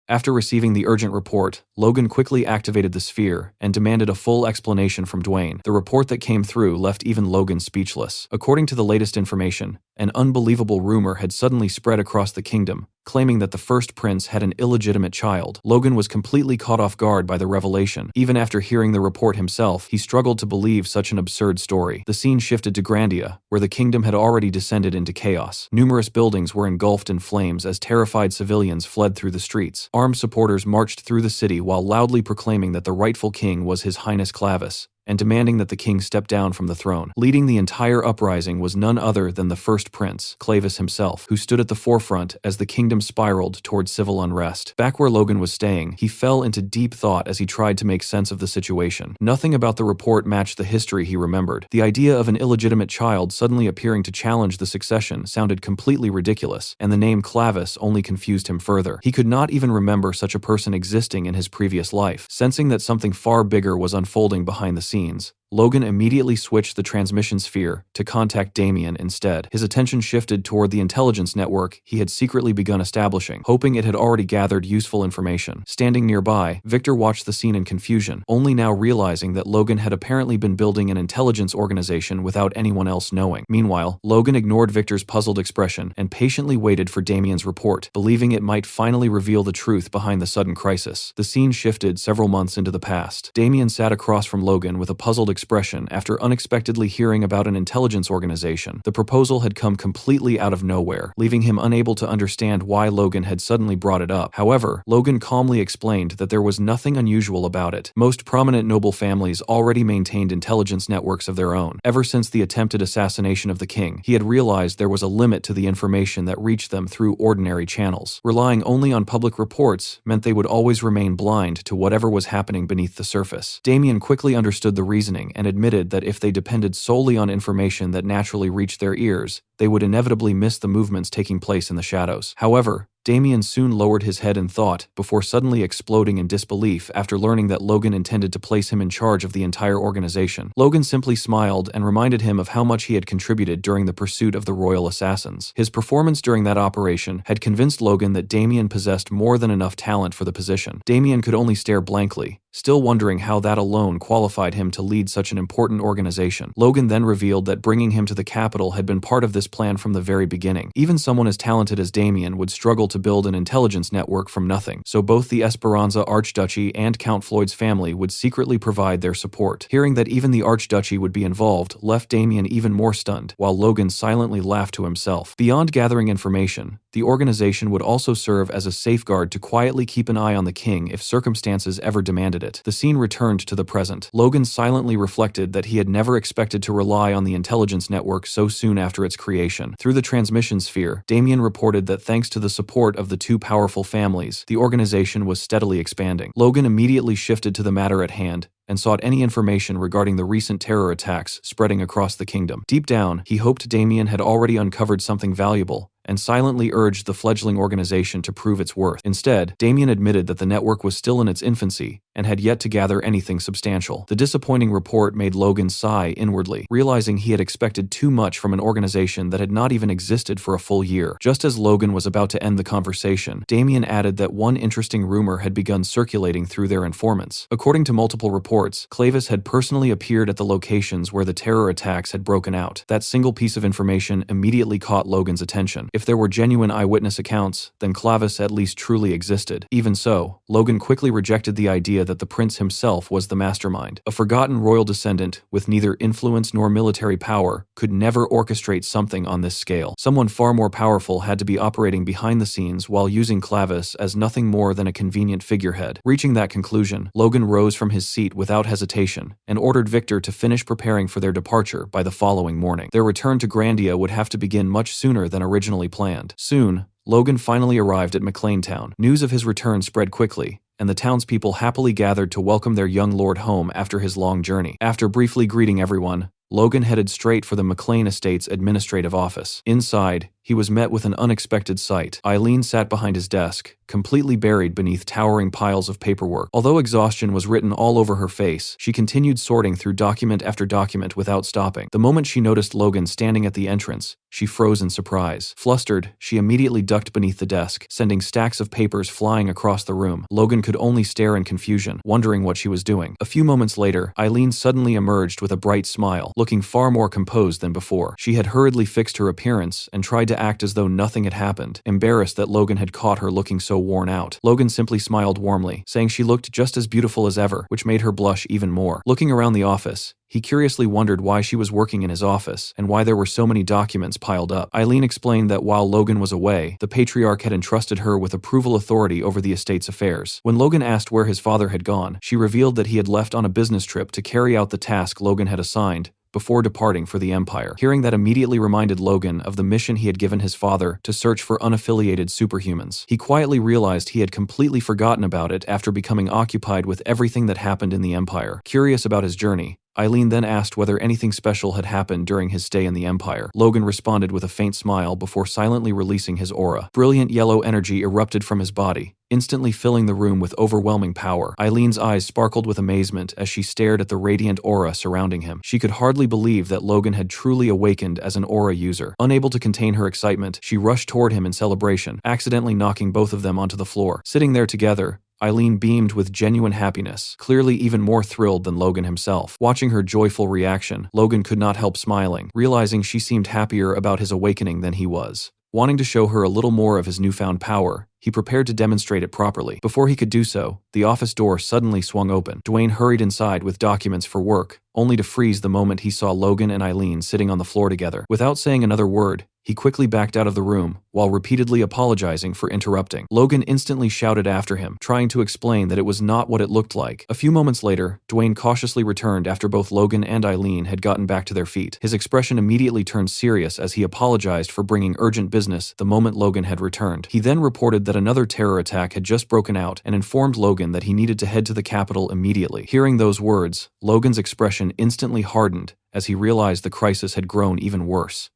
After receiving the urgent report, Logan quickly activated the sphere and demanded a full explanation from Dwayne. The report that came through left even Logan speechless. According to the latest information, an unbelievable rumor had suddenly spread across the kingdom, claiming that the first prince had an illegitimate child. Logan was completely caught off guard by the revelation. Even after hearing the report himself, he struggled to believe such an absurd story. The scene shifted to Grandia, where the kingdom had already descended into chaos. Numerous buildings were engulfed in flames as terrified civilians fled through the streets. Armed supporters marched through the city while loudly proclaiming that the rightful king was His Highness Clavis, and demanding that the king step down from the throne. Leading the entire uprising was none other than the first prince, Clavis himself, who stood at the forefront as the kingdom spiraled toward civil unrest. Back where Logan was staying, he fell into deep thought as he tried to make sense of the situation. Nothing about the report matched the history he remembered. The idea of an illegitimate child suddenly appearing to challenge the succession sounded completely ridiculous, and the name Clavis only confused him further. He could not even remember such a person existing in his previous life. Sensing that something far bigger was unfolding behind the scenes, Logan immediately switched the transmission sphere to contact Damien instead. His attention shifted toward the intelligence network he had secretly begun establishing, hoping it had already gathered useful information. Standing nearby, Victor watched the scene in confusion, only now realizing that Logan had apparently been building an intelligence organization without anyone else knowing. Meanwhile, Logan ignored Victor's puzzled expression and patiently waited for Damien's report, believing it might finally reveal the truth behind the sudden crisis. The scene shifted several months into the past. Damien sat across from Logan with a puzzled expression after unexpectedly hearing about an intelligence organization. The proposal had come completely out of nowhere, leaving him unable to understand why Logan had suddenly brought it up. However, Logan calmly explained that there was nothing unusual about it. Most prominent noble families already maintained intelligence networks of their own. Ever since the attempted assassination of the king, he had realized there was a limit to the information that reached them through ordinary channels. Relying only on public reports meant they would always remain blind to whatever was happening beneath the surface. Damien quickly understood the reasoning and admitted that if they depended solely on information that naturally reached their ears, they would inevitably miss the movements taking place in the shadows. However, Damien soon lowered his head in thought before suddenly exploding in disbelief after learning that Logan intended to place him in charge of the entire organization. Logan simply smiled and reminded him of how much he had contributed during the pursuit of the royal assassins. His performance during that operation had convinced Logan that Damien possessed more than enough talent for the position. Damien could only stare blankly, still wondering how that alone qualified him to lead such an important organization. Logan then revealed that bringing him to the capital had been part of this plan from the very beginning. Even someone as talented as Damien would struggle to build an intelligence network from nothing, so both the Esperanza Archduchy and Count Floyd's family would secretly provide their support. Hearing that even the Archduchy would be involved left Damien even more stunned, while Logan silently laughed to himself. Beyond gathering information, the organization would also serve as a safeguard to quietly keep an eye on the king if circumstances ever demanded it. The scene returned to the present. Logan silently reflected that he had never expected to rely on the intelligence network so soon after its creation. Through the transmission sphere, Damien reported that thanks to the support of the two powerful families, the organization was steadily expanding. Logan immediately shifted to the matter at hand and sought any information regarding the recent terror attacks spreading across the kingdom. Deep down, he hoped Damien had already uncovered something valuable and silently urged the fledgling organization to prove its worth. Instead, Damien admitted that the network was still in its infancy and had yet to gather anything substantial. The disappointing report made Logan sigh inwardly, realizing he had expected too much from an organization that had not even existed for a full year. Just as Logan was about to end the conversation, Damien added that one interesting rumor had begun circulating through their informants. According to multiple reports, Clavis had personally appeared at the locations where the terror attacks had broken out. That single piece of information immediately caught Logan's attention. If there were genuine eyewitness accounts, then Clavis at least truly existed. Even so, Logan quickly rejected the idea that the prince himself was the mastermind. A forgotten royal descendant with neither influence nor military power could never orchestrate something on this scale. Someone far more powerful had to be operating behind the scenes while using Clavis as nothing more than a convenient figurehead. Reaching that conclusion, Logan rose from his seat without hesitation and ordered Victor to finish preparing for their departure by the following morning. Their return to Grandia would have to begin much sooner than originally planned. Soon, Logan finally arrived at McLeantown. News of his return spread quickly, and the townspeople happily gathered to welcome their young lord home after his long journey. After briefly greeting everyone, Logan headed straight for the McLean Estate's administrative office. Inside, he was met with an unexpected sight. Eileen sat behind his desk, completely buried beneath towering piles of paperwork. Although exhaustion was written all over her face, she continued sorting through document after document without stopping. The moment she noticed Logan standing at the entrance, she froze in surprise. Flustered, she immediately ducked beneath the desk, sending stacks of papers flying across the room. Logan could only stare in confusion, wondering what she was doing. A few moments later, Eileen suddenly emerged with a bright smile, looking far more composed than before. She had hurriedly fixed her appearance and tried to act as though nothing had happened, embarrassed that Logan had caught her looking so worn out. Logan simply smiled warmly, saying she looked just as beautiful as ever, which made her blush even more. Looking around the office, he curiously wondered why she was working in his office and why there were so many documents piled up. Eileen explained that while Logan was away, the patriarch had entrusted her with approval authority over the estate's affairs. When Logan asked where his father had gone, she revealed that he had left on a business trip to carry out the task Logan had assigned before departing for the Empire. Hearing that immediately reminded Logan of the mission he had given his father to search for unaffiliated superhumans. He quietly realized he had completely forgotten about it after becoming occupied with everything that happened in the Empire. Curious about his journey, Eileen then asked whether anything special had happened during his stay in the Empire. Logan responded with a faint smile before silently releasing his aura. Brilliant yellow energy erupted from his body, instantly filling the room with overwhelming power. Eileen's eyes sparkled with amazement as she stared at the radiant aura surrounding him. She could hardly believe that Logan had truly awakened as an aura user. Unable to contain her excitement, she rushed toward him in celebration, accidentally knocking both of them onto the floor. Sitting there together, Eileen beamed with genuine happiness, clearly even more thrilled than Logan himself. Watching her joyful reaction, Logan could not help smiling, realizing she seemed happier about his awakening than he was. Wanting to show her a little more of his newfound power, he prepared to demonstrate it properly. Before he could do so, the office door suddenly swung open. Dwayne hurried inside with documents for work, only to freeze the moment he saw Logan and Eileen sitting on the floor together. Without saying another word, he quickly backed out of the room, while repeatedly apologizing for interrupting. Logan instantly shouted after him, trying to explain that it was not what it looked like. A few moments later, Dwayne cautiously returned after both Logan and Eileen had gotten back to their feet. His expression immediately turned serious as he apologized for bringing urgent business the moment Logan had returned. He then reported that another terror attack had just broken out and informed Logan that he needed to head to the capital immediately. Hearing those words, Logan's expression instantly hardened as he realized the crisis had grown even worse.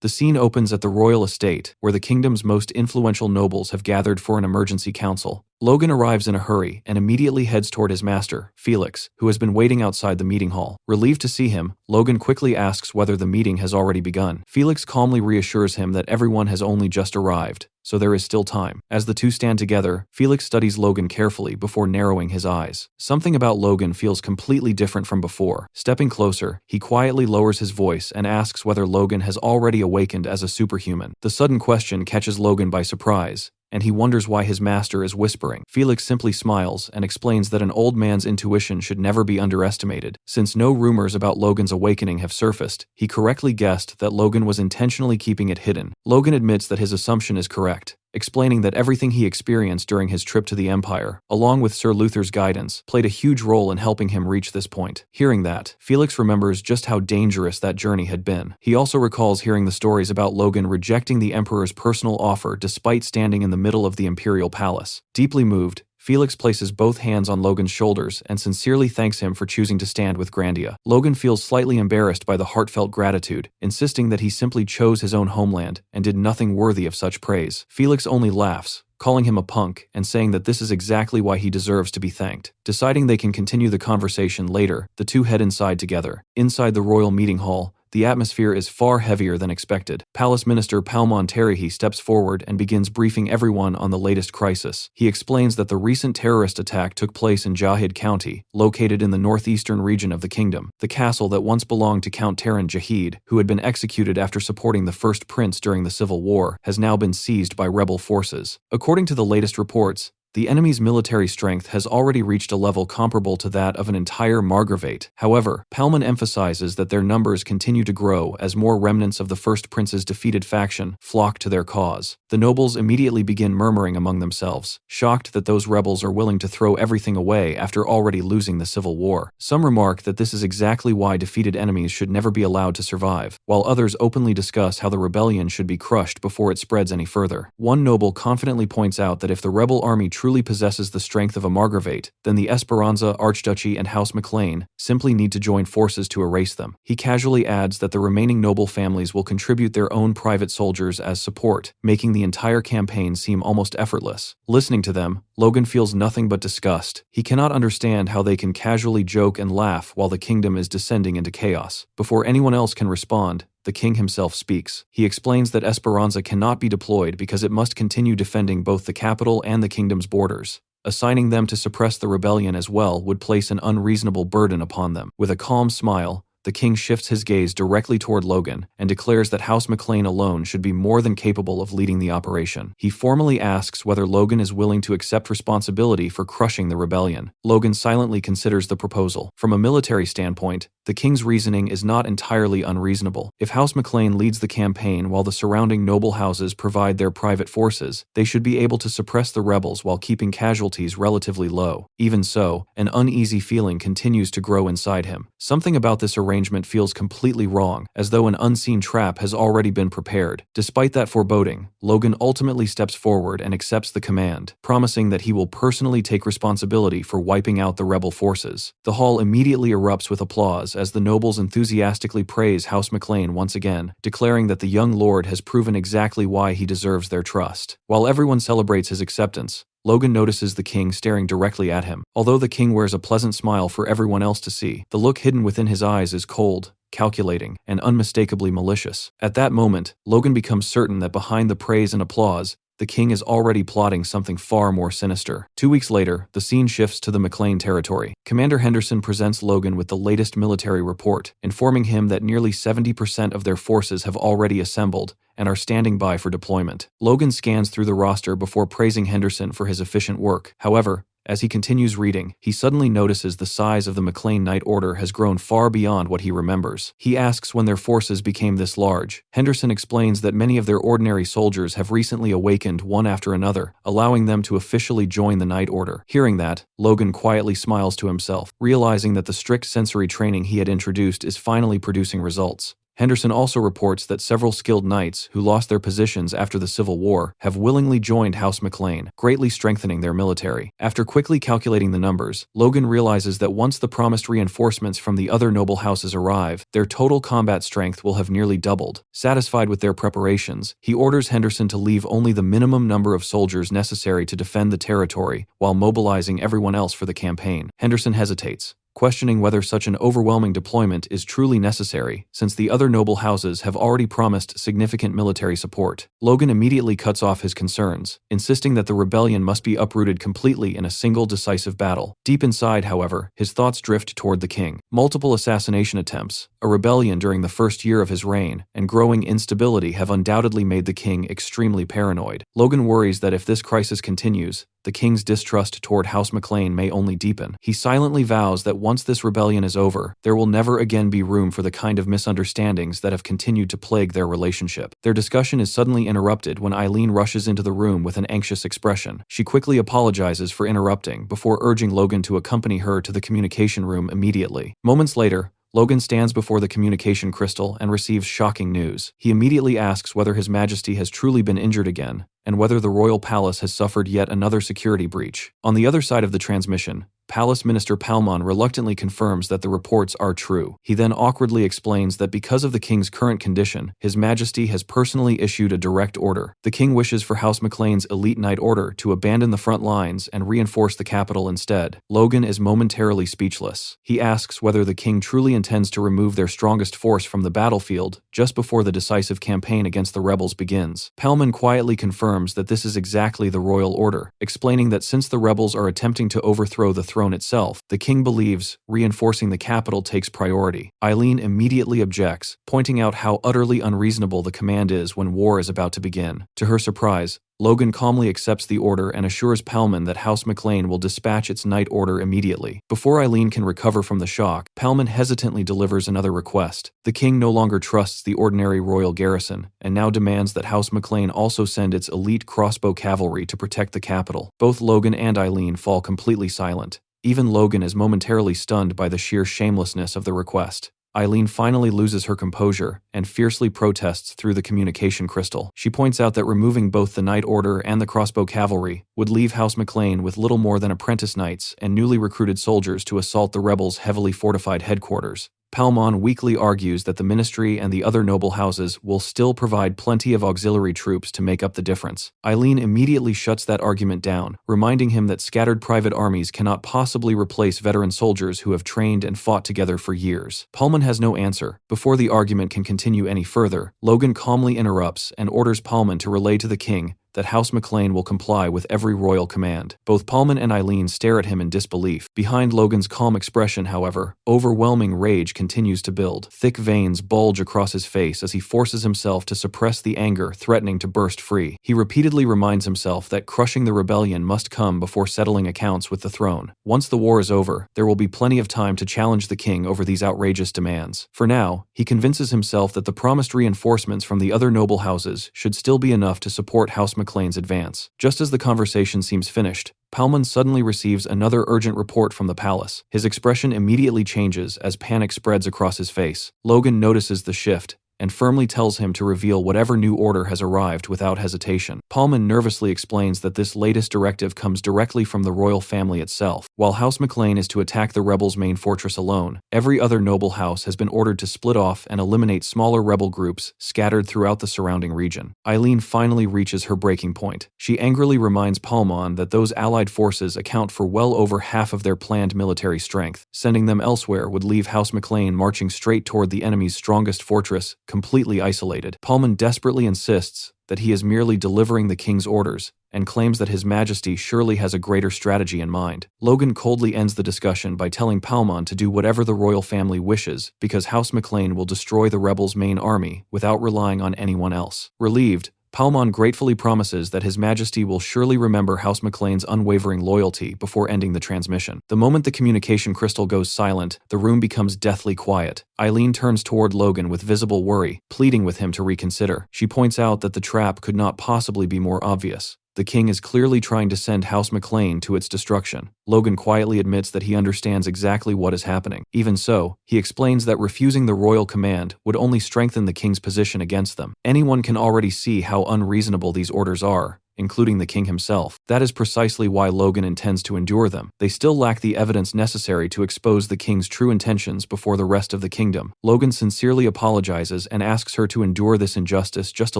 The scene opens at the royal estate, where the kingdom's most influential nobles have gathered for an emergency council. Logan arrives in a hurry and immediately heads toward his master, Felix, who has been waiting outside the meeting hall. Relieved to see him, Logan quickly asks whether the meeting has already begun. Felix calmly reassures him that everyone has only just arrived, so there is still time. As the two stand together, Felix studies Logan carefully before narrowing his eyes. Something about Logan feels completely different from before. Stepping closer, he quietly lowers his voice and asks whether Logan has already awakened as a superhuman. The sudden question catches Logan by surprise, and he wonders why his master is whispering. Felix simply smiles and explains that an old man's intuition should never be underestimated. Since no rumors about Logan's awakening have surfaced, he correctly guessed that Logan was intentionally keeping it hidden. Logan admits that his assumption is correct, explaining that everything he experienced during his trip to the Empire, along with Sir Luther's guidance, played a huge role in helping him reach this point. Hearing that, Felix remembers just how dangerous that journey had been. He also recalls hearing the stories about Logan rejecting the Emperor's personal offer despite standing in the middle of the Imperial Palace. Deeply moved, Felix places both hands on Logan's shoulders and sincerely thanks him for choosing to stand with Grandia. Logan feels slightly embarrassed by the heartfelt gratitude, insisting that he simply chose his own homeland and did nothing worthy of such praise. Felix only laughs, calling him a punk and saying that this is exactly why he deserves to be thanked. Deciding they can continue the conversation later, the two head inside together. Inside the royal meeting hall, the atmosphere is far heavier than expected. Palace Minister Palmon Tarihi steps forward and begins briefing everyone on the latest crisis. He explains that the recent terrorist attack took place in Jahid County, located in the northeastern region of the kingdom. The castle that once belonged to Count Taran Jahid, who had been executed after supporting the first prince during the Civil War, has now been seized by rebel forces. According to the latest reports, the enemy's military strength has already reached a level comparable to that of an entire Margravate. However, Palman emphasizes that their numbers continue to grow as more remnants of the first prince's defeated faction flock to their cause. The nobles immediately begin murmuring among themselves, shocked that those rebels are willing to throw everything away after already losing the civil war. Some remark that this is exactly why defeated enemies should never be allowed to survive, while others openly discuss how the rebellion should be crushed before it spreads any further. One noble confidently points out that if the rebel army truly possesses the strength of a Margravate, then the Esperanza, Archduchy, and House McLean simply need to join forces to erase them. He casually adds that the remaining noble families will contribute their own private soldiers as support, making the entire campaign seem almost effortless. Listening to them, Logan feels nothing but disgust. He cannot understand how they can casually joke and laugh while the kingdom is descending into chaos. Before anyone else can respond, the king himself speaks. He explains that Esperanza cannot be deployed because it must continue defending both the capital and the kingdom's borders. Assigning them to suppress the rebellion as well would place an unreasonable burden upon them. With a calm smile, the king shifts his gaze directly toward Logan and declares that House McLean alone should be more than capable of leading the operation. He formally asks whether Logan is willing to accept responsibility for crushing the rebellion. Logan silently considers the proposal. From a military standpoint, the king's reasoning is not entirely unreasonable. If House McLean leads the campaign while the surrounding noble houses provide their private forces, they should be able to suppress the rebels while keeping casualties relatively low. Even so, an uneasy feeling continues to grow inside him. Something about this arrangement feels completely wrong, as though an unseen trap has already been prepared. Despite that foreboding, Logan ultimately steps forward and accepts the command, promising that he will personally take responsibility for wiping out the rebel forces. The hall immediately erupts with applause as the nobles enthusiastically praise House McLean once again, declaring that the young lord has proven exactly why he deserves their trust. While everyone celebrates his acceptance, Logan notices the king staring directly at him. Although the king wears a pleasant smile for everyone else to see, the look hidden within his eyes is cold, calculating, and unmistakably malicious. At that moment, Logan becomes certain that behind the praise and applause, the king is already plotting something far more sinister. 2 weeks later, the scene shifts to the McLean territory. Commander Henderson presents Logan with the latest military report, informing him that nearly 70% of their forces have already assembled and are standing by for deployment. Logan scans through the roster before praising Henderson for his efficient work. However, as he continues reading, he suddenly notices the size of the McLean Knight Order has grown far beyond what he remembers. He asks when their forces became this large. Henderson explains that many of their ordinary soldiers have recently awakened one after another, allowing them to officially join the Knight Order. Hearing that, Logan quietly smiles to himself, realizing that the strict sensory training he had introduced is finally producing results. Henderson also reports that several skilled knights who lost their positions after the Civil War have willingly joined House McLean, greatly strengthening their military. After quickly calculating the numbers, Logan realizes that once the promised reinforcements from the other noble houses arrive, their total combat strength will have nearly doubled. Satisfied with their preparations, he orders Henderson to leave only the minimum number of soldiers necessary to defend the territory while mobilizing everyone else for the campaign. Henderson hesitates, questioning whether such an overwhelming deployment is truly necessary, since the other noble houses have already promised significant military support. Logan immediately cuts off his concerns, insisting that the rebellion must be uprooted completely in a single decisive battle. Deep inside, however, his thoughts drift toward the king. Multiple assassination attempts, a rebellion during the first year of his reign, and growing instability have undoubtedly made the king extremely paranoid. Logan worries that if this crisis continues, the king's distrust toward House McLean may only deepen. He silently vows that once this rebellion is over, there will never again be room for the kind of misunderstandings that have continued to plague their relationship. Their discussion is suddenly interrupted when Eileen rushes into the room with an anxious expression. She quickly apologizes for interrupting before urging Logan to accompany her to the communication room immediately. Moments later, Logan stands before the communication crystal and receives shocking news. He immediately asks whether His Majesty has truly been injured again, and whether the royal palace has suffered yet another security breach. On the other side of the transmission, Palace Minister Palmon reluctantly confirms that the reports are true. He then awkwardly explains that because of the king's current condition, His Majesty has personally issued a direct order. The king wishes for House McLean's elite knight order to abandon the front lines and reinforce the capital instead. Logan is momentarily speechless. He asks whether the king truly intends to remove their strongest force from the battlefield just before the decisive campaign against the rebels begins. Palmon quietly confirms that this is exactly the royal order, explaining that since the rebels are attempting to overthrow the throne itself, the king believes reinforcing the capital takes priority. Eileen immediately objects, pointing out how utterly unreasonable the command is when war is about to begin. To her surprise, Logan calmly accepts the order and assures Palmon that House McLean will dispatch its knight order immediately. Before Eileen can recover from the shock, Palmon hesitantly delivers another request. The king no longer trusts the ordinary royal garrison, and now demands that House McLean also send its elite crossbow cavalry to protect the capital. Both Logan and Eileen fall completely silent. Even Logan is momentarily stunned by the sheer shamelessness of the request. Eileen finally loses her composure and fiercely protests through the communication crystal. She points out that removing both the Knight Order and the Crossbow Cavalry would leave House McLean with little more than apprentice knights and newly recruited soldiers to assault the rebels' heavily fortified headquarters. Palmon weakly argues that the ministry and the other noble houses will still provide plenty of auxiliary troops to make up the difference. Eileen immediately shuts that argument down, reminding him that scattered private armies cannot possibly replace veteran soldiers who have trained and fought together for years. Palmon has no answer. Before the argument can continue any further, Logan calmly interrupts and orders Palmon to relay to the king that House McLean will comply with every royal command. Both Palmon and Eileen stare at him in disbelief. Behind Logan's calm expression, however, overwhelming rage continues to build. Thick veins bulge across his face as he forces himself to suppress the anger threatening to burst free. He repeatedly reminds himself that crushing the rebellion must come before settling accounts with the throne. Once the war is over, there will be plenty of time to challenge the king over these outrageous demands. For now, he convinces himself that the promised reinforcements from the other noble houses should still be enough to support House McLean's advance. Just as the conversation seems finished, Palmon suddenly receives another urgent report from the palace. His expression immediately changes as panic spreads across his face. Logan notices the shift and firmly tells him to reveal whatever new order has arrived without hesitation. Palmon nervously explains that this latest directive comes directly from the royal family itself. While House McLean is to attack the rebels' main fortress alone, every other noble house has been ordered to split off and eliminate smaller rebel groups scattered throughout the surrounding region. Eileen finally reaches her breaking point. She angrily reminds Palmon that those allied forces account for well over half of their planned military strength. Sending them elsewhere would leave House McLean marching straight toward the enemy's strongest fortress, completely isolated. Palmon desperately insists that he is merely delivering the king's orders and claims that His Majesty surely has a greater strategy in mind. Logan coldly ends the discussion by telling Palmon to do whatever the royal family wishes because House McLean will destroy the rebels' main army without relying on anyone else. Relieved, Palmon gratefully promises that His Majesty will surely remember House McLean's unwavering loyalty before ending the transmission. The moment the communication crystal goes silent, the room becomes deathly quiet. Eileen turns toward Logan with visible worry, pleading with him to reconsider. She points out that the trap could not possibly be more obvious. The king is clearly trying to send House McLean to its destruction. Logan quietly admits that he understands exactly what is happening. Even so, he explains that refusing the royal command would only strengthen the king's position against them. Anyone can already see how unreasonable these orders are, including the king himself. That is precisely why Logan intends to endure them. They still lack the evidence necessary to expose the king's true intentions before the rest of the kingdom. Logan sincerely apologizes and asks her to endure this injustice just a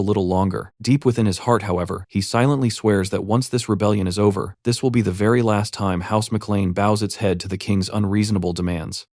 little longer. Deep within his heart, however, he silently swears that once this rebellion is over, this will be the very last time House McLean bows its head to the king's unreasonable demands.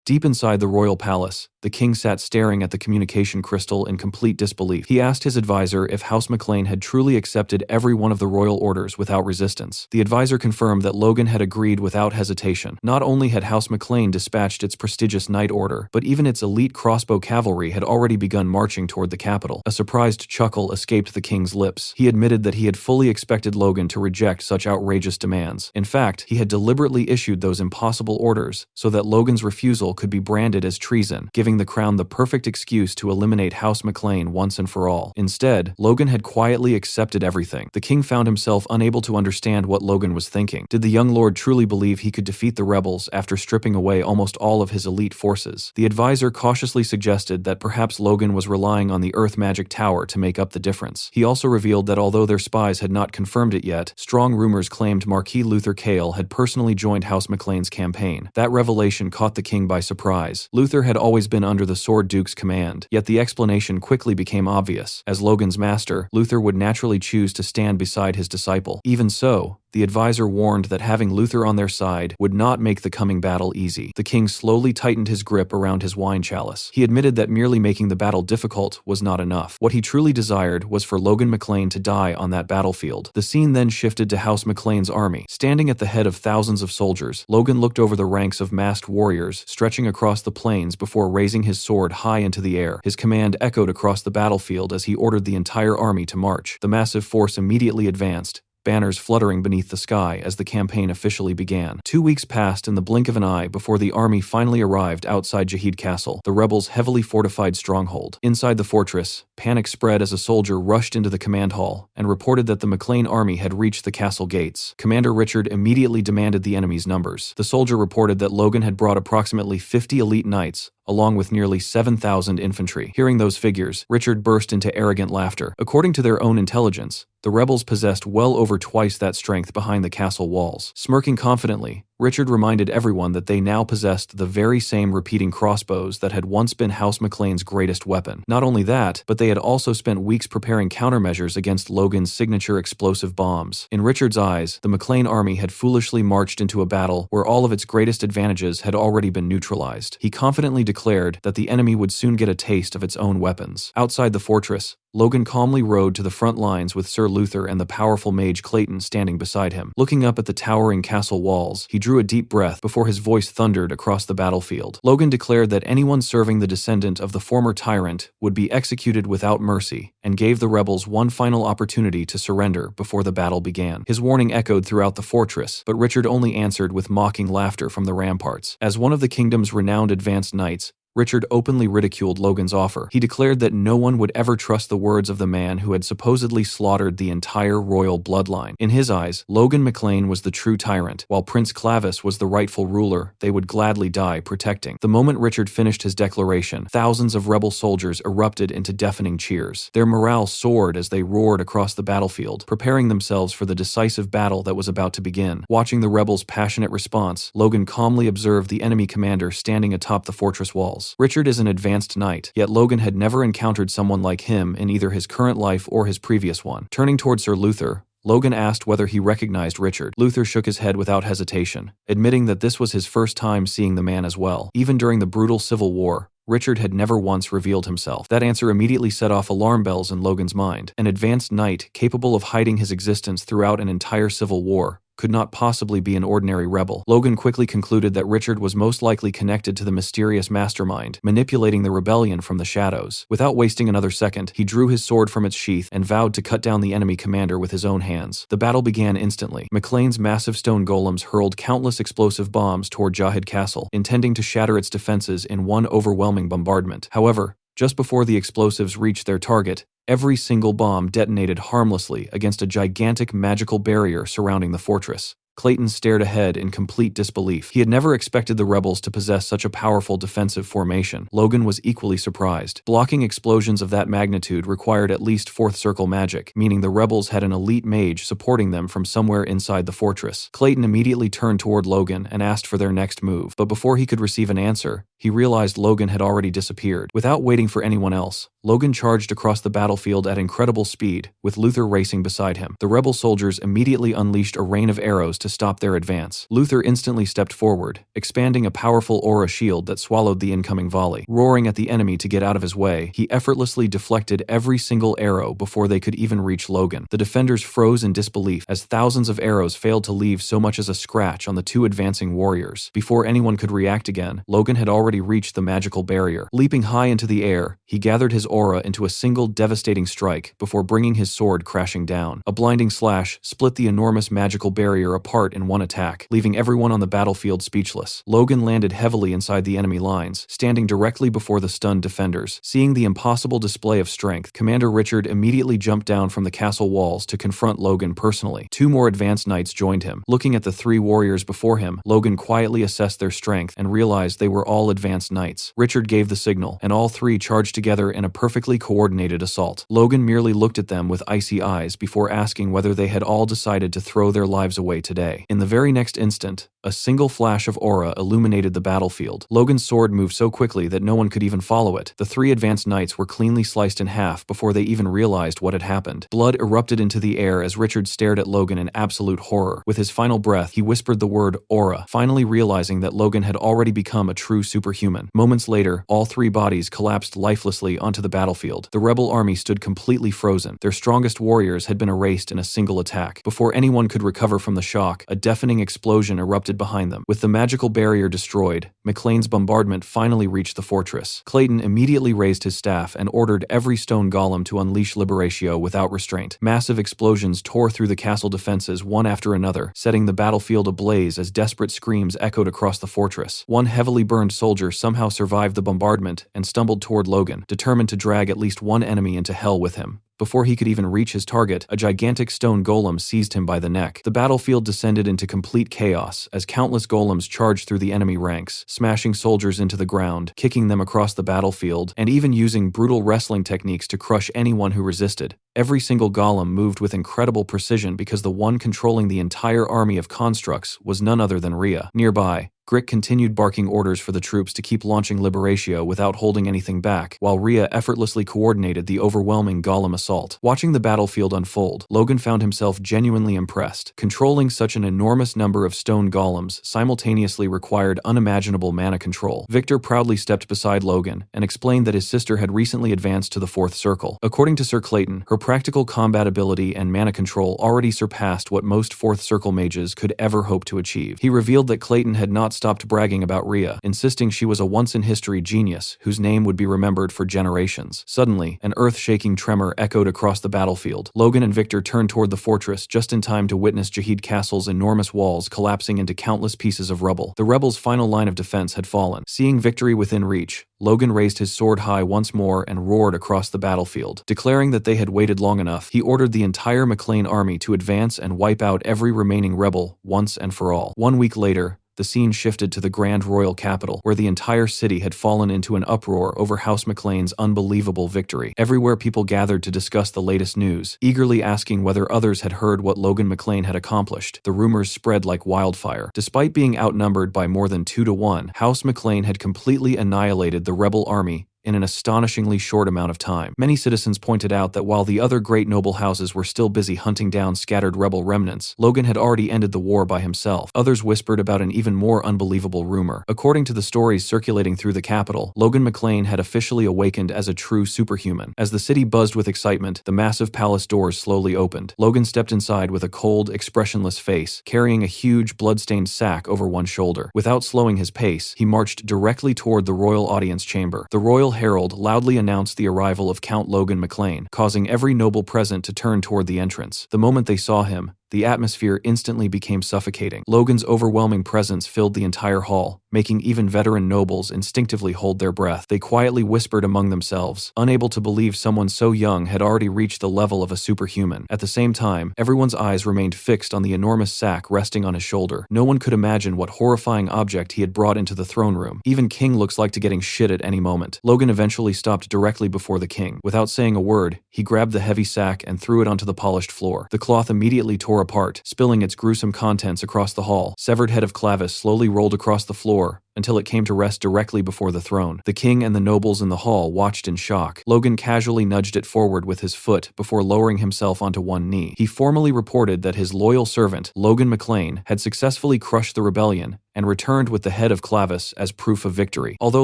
Deep inside the royal palace, the king sat staring at the communication crystal in complete disbelief. He asked his advisor if House McLean had truly accepted every one of the royal orders without resistance. The advisor confirmed that Logan had agreed without hesitation. Not only had House McLean dispatched its prestigious Knight Order, but even its elite crossbow cavalry had already begun marching toward the capital. A surprised chuckle escaped the king's lips. He admitted that he had fully expected Logan to reject such outrageous demands. In fact, he had deliberately issued those impossible orders so that Logan's refusal could be branded as treason, giving the crown the perfect excuse to eliminate House McLean once and for all. Instead, Logan had quietly accepted everything. The king found himself unable to understand what Logan was thinking. Did the young lord truly believe he could defeat the rebels after stripping away almost all of his elite forces? The advisor cautiously suggested that perhaps Logan was relying on the Earth Magic Tower to make up the difference. He also revealed that although their spies had not confirmed it yet, strong rumors claimed Marquis Luther Cale had personally joined House McLean's campaign. That revelation caught the king by surprise. Luther had always been under the Sword Duke's command, yet the explanation quickly became obvious. As Logan's master, Luther would naturally choose to stand beside his disciple. Even so, the advisor warned that having Luther on their side would not make the coming battle easy. The king slowly tightened his grip around his wine chalice. He admitted that merely making the battle difficult was not enough. What he truly desired was for Logan McLean to die on that battlefield. The scene then shifted to House McLean's army. Standing at the head of thousands of soldiers, Logan looked over the ranks of masked warriors stretching across the plains before raising his sword high into the air. His command echoed across the battlefield as he ordered the entire army to march. The massive force immediately advanced, banners fluttering beneath the sky as the campaign officially began. 2 weeks passed in the blink of an eye before the army finally arrived outside Jahid Castle, the rebels' heavily fortified stronghold. Inside the fortress, panic spread as a soldier rushed into the command hall and reported that the McLean army had reached the castle gates. Commander Richard immediately demanded the enemy's numbers. The soldier reported that Logan had brought approximately 50 elite knights, along with nearly 7,000 infantry. Hearing those figures, Richard burst into arrogant laughter. According to their own intelligence, the rebels possessed well over twice that strength behind the castle walls. Smirking confidently, Richard reminded everyone that they now possessed the very same repeating crossbows that had once been House McLean's greatest weapon. Not only that, but they had also spent weeks preparing countermeasures against Logan's signature explosive bombs. In Richard's eyes, the McLean army had foolishly marched into a battle where all of its greatest advantages had already been neutralized. He confidently declared that the enemy would soon get a taste of its own weapons. Outside the fortress, Logan calmly rode to the front lines with Sir Luther and the powerful mage Clayton standing beside him. Looking up at the towering castle walls, he drew a deep breath before his voice thundered across the battlefield. Logan declared that anyone serving the descendant of the former tyrant would be executed without mercy, and gave the rebels one final opportunity to surrender before the battle began. His warning echoed throughout the fortress, but Richard only answered with mocking laughter from the ramparts. As one of the kingdom's renowned advanced knights, Richard openly ridiculed Logan's offer. He declared that no one would ever trust the words of the man who had supposedly slaughtered the entire royal bloodline. In his eyes, Logan McLean was the true tyrant, while Prince Clavis was the rightful ruler they would gladly die protecting. The moment Richard finished his declaration, thousands of rebel soldiers erupted into deafening cheers. Their morale soared as they roared across the battlefield, preparing themselves for the decisive battle that was about to begin. Watching the rebels' passionate response, Logan calmly observed the enemy commander standing atop the fortress walls. Richard is an advanced knight, yet Logan had never encountered someone like him in either his current life or his previous one. Turning toward Sir Luther, Logan asked whether he recognized Richard. Luther shook his head without hesitation, admitting that this was his first time seeing the man as well. Even during the brutal Civil War, Richard had never once revealed himself. That answer immediately set off alarm bells in Logan's mind. An advanced knight, capable of hiding his existence throughout an entire civil war, could not possibly be an ordinary rebel. Logan quickly concluded that Richard was most likely connected to the mysterious mastermind, manipulating the rebellion from the shadows. Without wasting another second, he drew his sword from its sheath and vowed to cut down the enemy commander with his own hands. The battle began instantly. McLean's massive stone golems hurled countless explosive bombs toward Jahid Castle, intending to shatter its defenses in one overwhelming bombardment. However, just before the explosives reached their target, every single bomb detonated harmlessly against a gigantic magical barrier surrounding the fortress. Clayton stared ahead in complete disbelief. He had never expected the rebels to possess such a powerful defensive formation. Logan was equally surprised. Blocking explosions of that magnitude required at least fourth circle magic, meaning the rebels had an elite mage supporting them from somewhere inside the fortress. Clayton immediately turned toward Logan and asked for their next move, but before he could receive an answer, he realized Logan had already disappeared. Without waiting for anyone else, Logan charged across the battlefield at incredible speed, with Luther racing beside him. The rebel soldiers immediately unleashed a rain of arrows to stop their advance. Luther instantly stepped forward, expanding a powerful aura shield that swallowed the incoming volley. Roaring at the enemy to get out of his way, he effortlessly deflected every single arrow before they could even reach Logan. The defenders froze in disbelief as thousands of arrows failed to leave so much as a scratch on the two advancing warriors. Before anyone could react again, Logan had already reached the magical barrier. Leaping high into the air, he gathered his aura into a single devastating strike before bringing his sword crashing down. A blinding slash split the enormous magical barrier apart in one attack, leaving everyone on the battlefield speechless. Logan landed heavily inside the enemy lines, standing directly before the stunned defenders. Seeing the impossible display of strength, Commander Richard immediately jumped down from the castle walls to confront Logan personally. Two more advanced knights joined him. Looking at the three warriors before him, Logan quietly assessed their strength and realized they were all advanced knights. Richard gave the signal, and all three charged together in a perfectly coordinated assault. Logan merely looked at them with icy eyes before asking whether they had all decided to throw their lives away today. In the very next instant, a single flash of aura illuminated the battlefield. Logan's sword moved so quickly that no one could even follow it. The three advanced knights were cleanly sliced in half before they even realized what had happened. Blood erupted into the air as Richard stared at Logan in absolute horror. With his final breath, he whispered the word aura, finally realizing that Logan had already become a true superhuman. Moments later, all three bodies collapsed lifelessly onto the battlefield. The rebel army stood completely frozen. Their strongest warriors had been erased in a single attack. Before anyone could recover from the shock, a deafening explosion erupted behind them. With the magical barrier destroyed, McLean's bombardment finally reached the fortress. Clayton immediately raised his staff and ordered every stone golem to unleash Liberatio without restraint. Massive explosions tore through the castle defenses one after another, setting the battlefield ablaze as desperate screams echoed across the fortress. One heavily burned soldier somehow survived the bombardment and stumbled toward Logan, determined to drag at least one enemy into hell with him. Before he could even reach his target, a gigantic stone golem seized him by the neck. The battlefield descended into complete chaos as countless golems charged through the enemy ranks, smashing soldiers into the ground, kicking them across the battlefield, and even using brutal wrestling techniques to crush anyone who resisted. Every single golem moved with incredible precision because the one controlling the entire army of constructs was none other than Rhea. Nearby, Grick continued barking orders for the troops to keep launching Liberatio without holding anything back, while Rhea effortlessly coordinated the overwhelming golem assault. Watching the battlefield unfold, Logan found himself genuinely impressed. Controlling such an enormous number of stone golems simultaneously required unimaginable mana control. Victor proudly stepped beside Logan and explained that his sister had recently advanced to the 4th circle. According to Sir Clayton, her practical combat ability and mana control already surpassed what most 4th circle mages could ever hope to achieve. He revealed that Clayton had not stopped bragging about Rhea, insisting she was a once-in-history genius whose name would be remembered for generations. Suddenly, an earth-shaking tremor echoed across the battlefield. Logan and Victor turned toward the fortress just in time to witness Jahid Castle's enormous walls collapsing into countless pieces of rubble. The rebels' final line of defense had fallen. Seeing victory within reach, Logan raised his sword high once more and roared across the battlefield. Declaring that they had waited long enough, he ordered the entire McLean army to advance and wipe out every remaining rebel once and for all. 1 week later, the scene shifted to the Grand Royal Capital, where the entire city had fallen into an uproar over House McLean's unbelievable victory. Everywhere people gathered to discuss the latest news, eagerly asking whether others had heard what Logan McLean had accomplished. The rumors spread like wildfire. Despite being outnumbered by more than 2 to 1, House McLean had completely annihilated the rebel army in an astonishingly short amount of time. Many citizens pointed out that while the other great noble houses were still busy hunting down scattered rebel remnants, Logan had already ended the war by himself. Others whispered about an even more unbelievable rumor. According to the stories circulating through the capital, Logan McLean had officially awakened as a true superhuman. As the city buzzed with excitement, the massive palace doors slowly opened. Logan stepped inside with a cold, expressionless face, carrying a huge, blood-stained sack over one shoulder. Without slowing his pace, he marched directly toward the royal audience chamber. The royal herald loudly announced the arrival of Count Logan McLean, causing every noble present to turn toward the entrance. The moment they saw him, the atmosphere instantly became suffocating. Logan's overwhelming presence filled the entire hall, making even veteran nobles instinctively hold their breath. They quietly whispered among themselves, unable to believe someone so young had already reached the level of a superhuman. At the same time, everyone's eyes remained fixed on the enormous sack resting on his shoulder. No one could imagine what horrifying object he had brought into the throne room. Even King looks like to getting shit at any moment. Logan eventually stopped directly before the king. Without saying a word, he grabbed the heavy sack and threw it onto the polished floor. The cloth immediately tore apart, spilling its gruesome contents across the hall. Severed head of Clavis slowly rolled across the floor until it came to rest directly before the throne. The king and the nobles in the hall watched in shock. Logan casually nudged it forward with his foot before lowering himself onto one knee. He formally reported that his loyal servant, Logan McLean, had successfully crushed the rebellion and returned with the head of Clavis as proof of victory. Although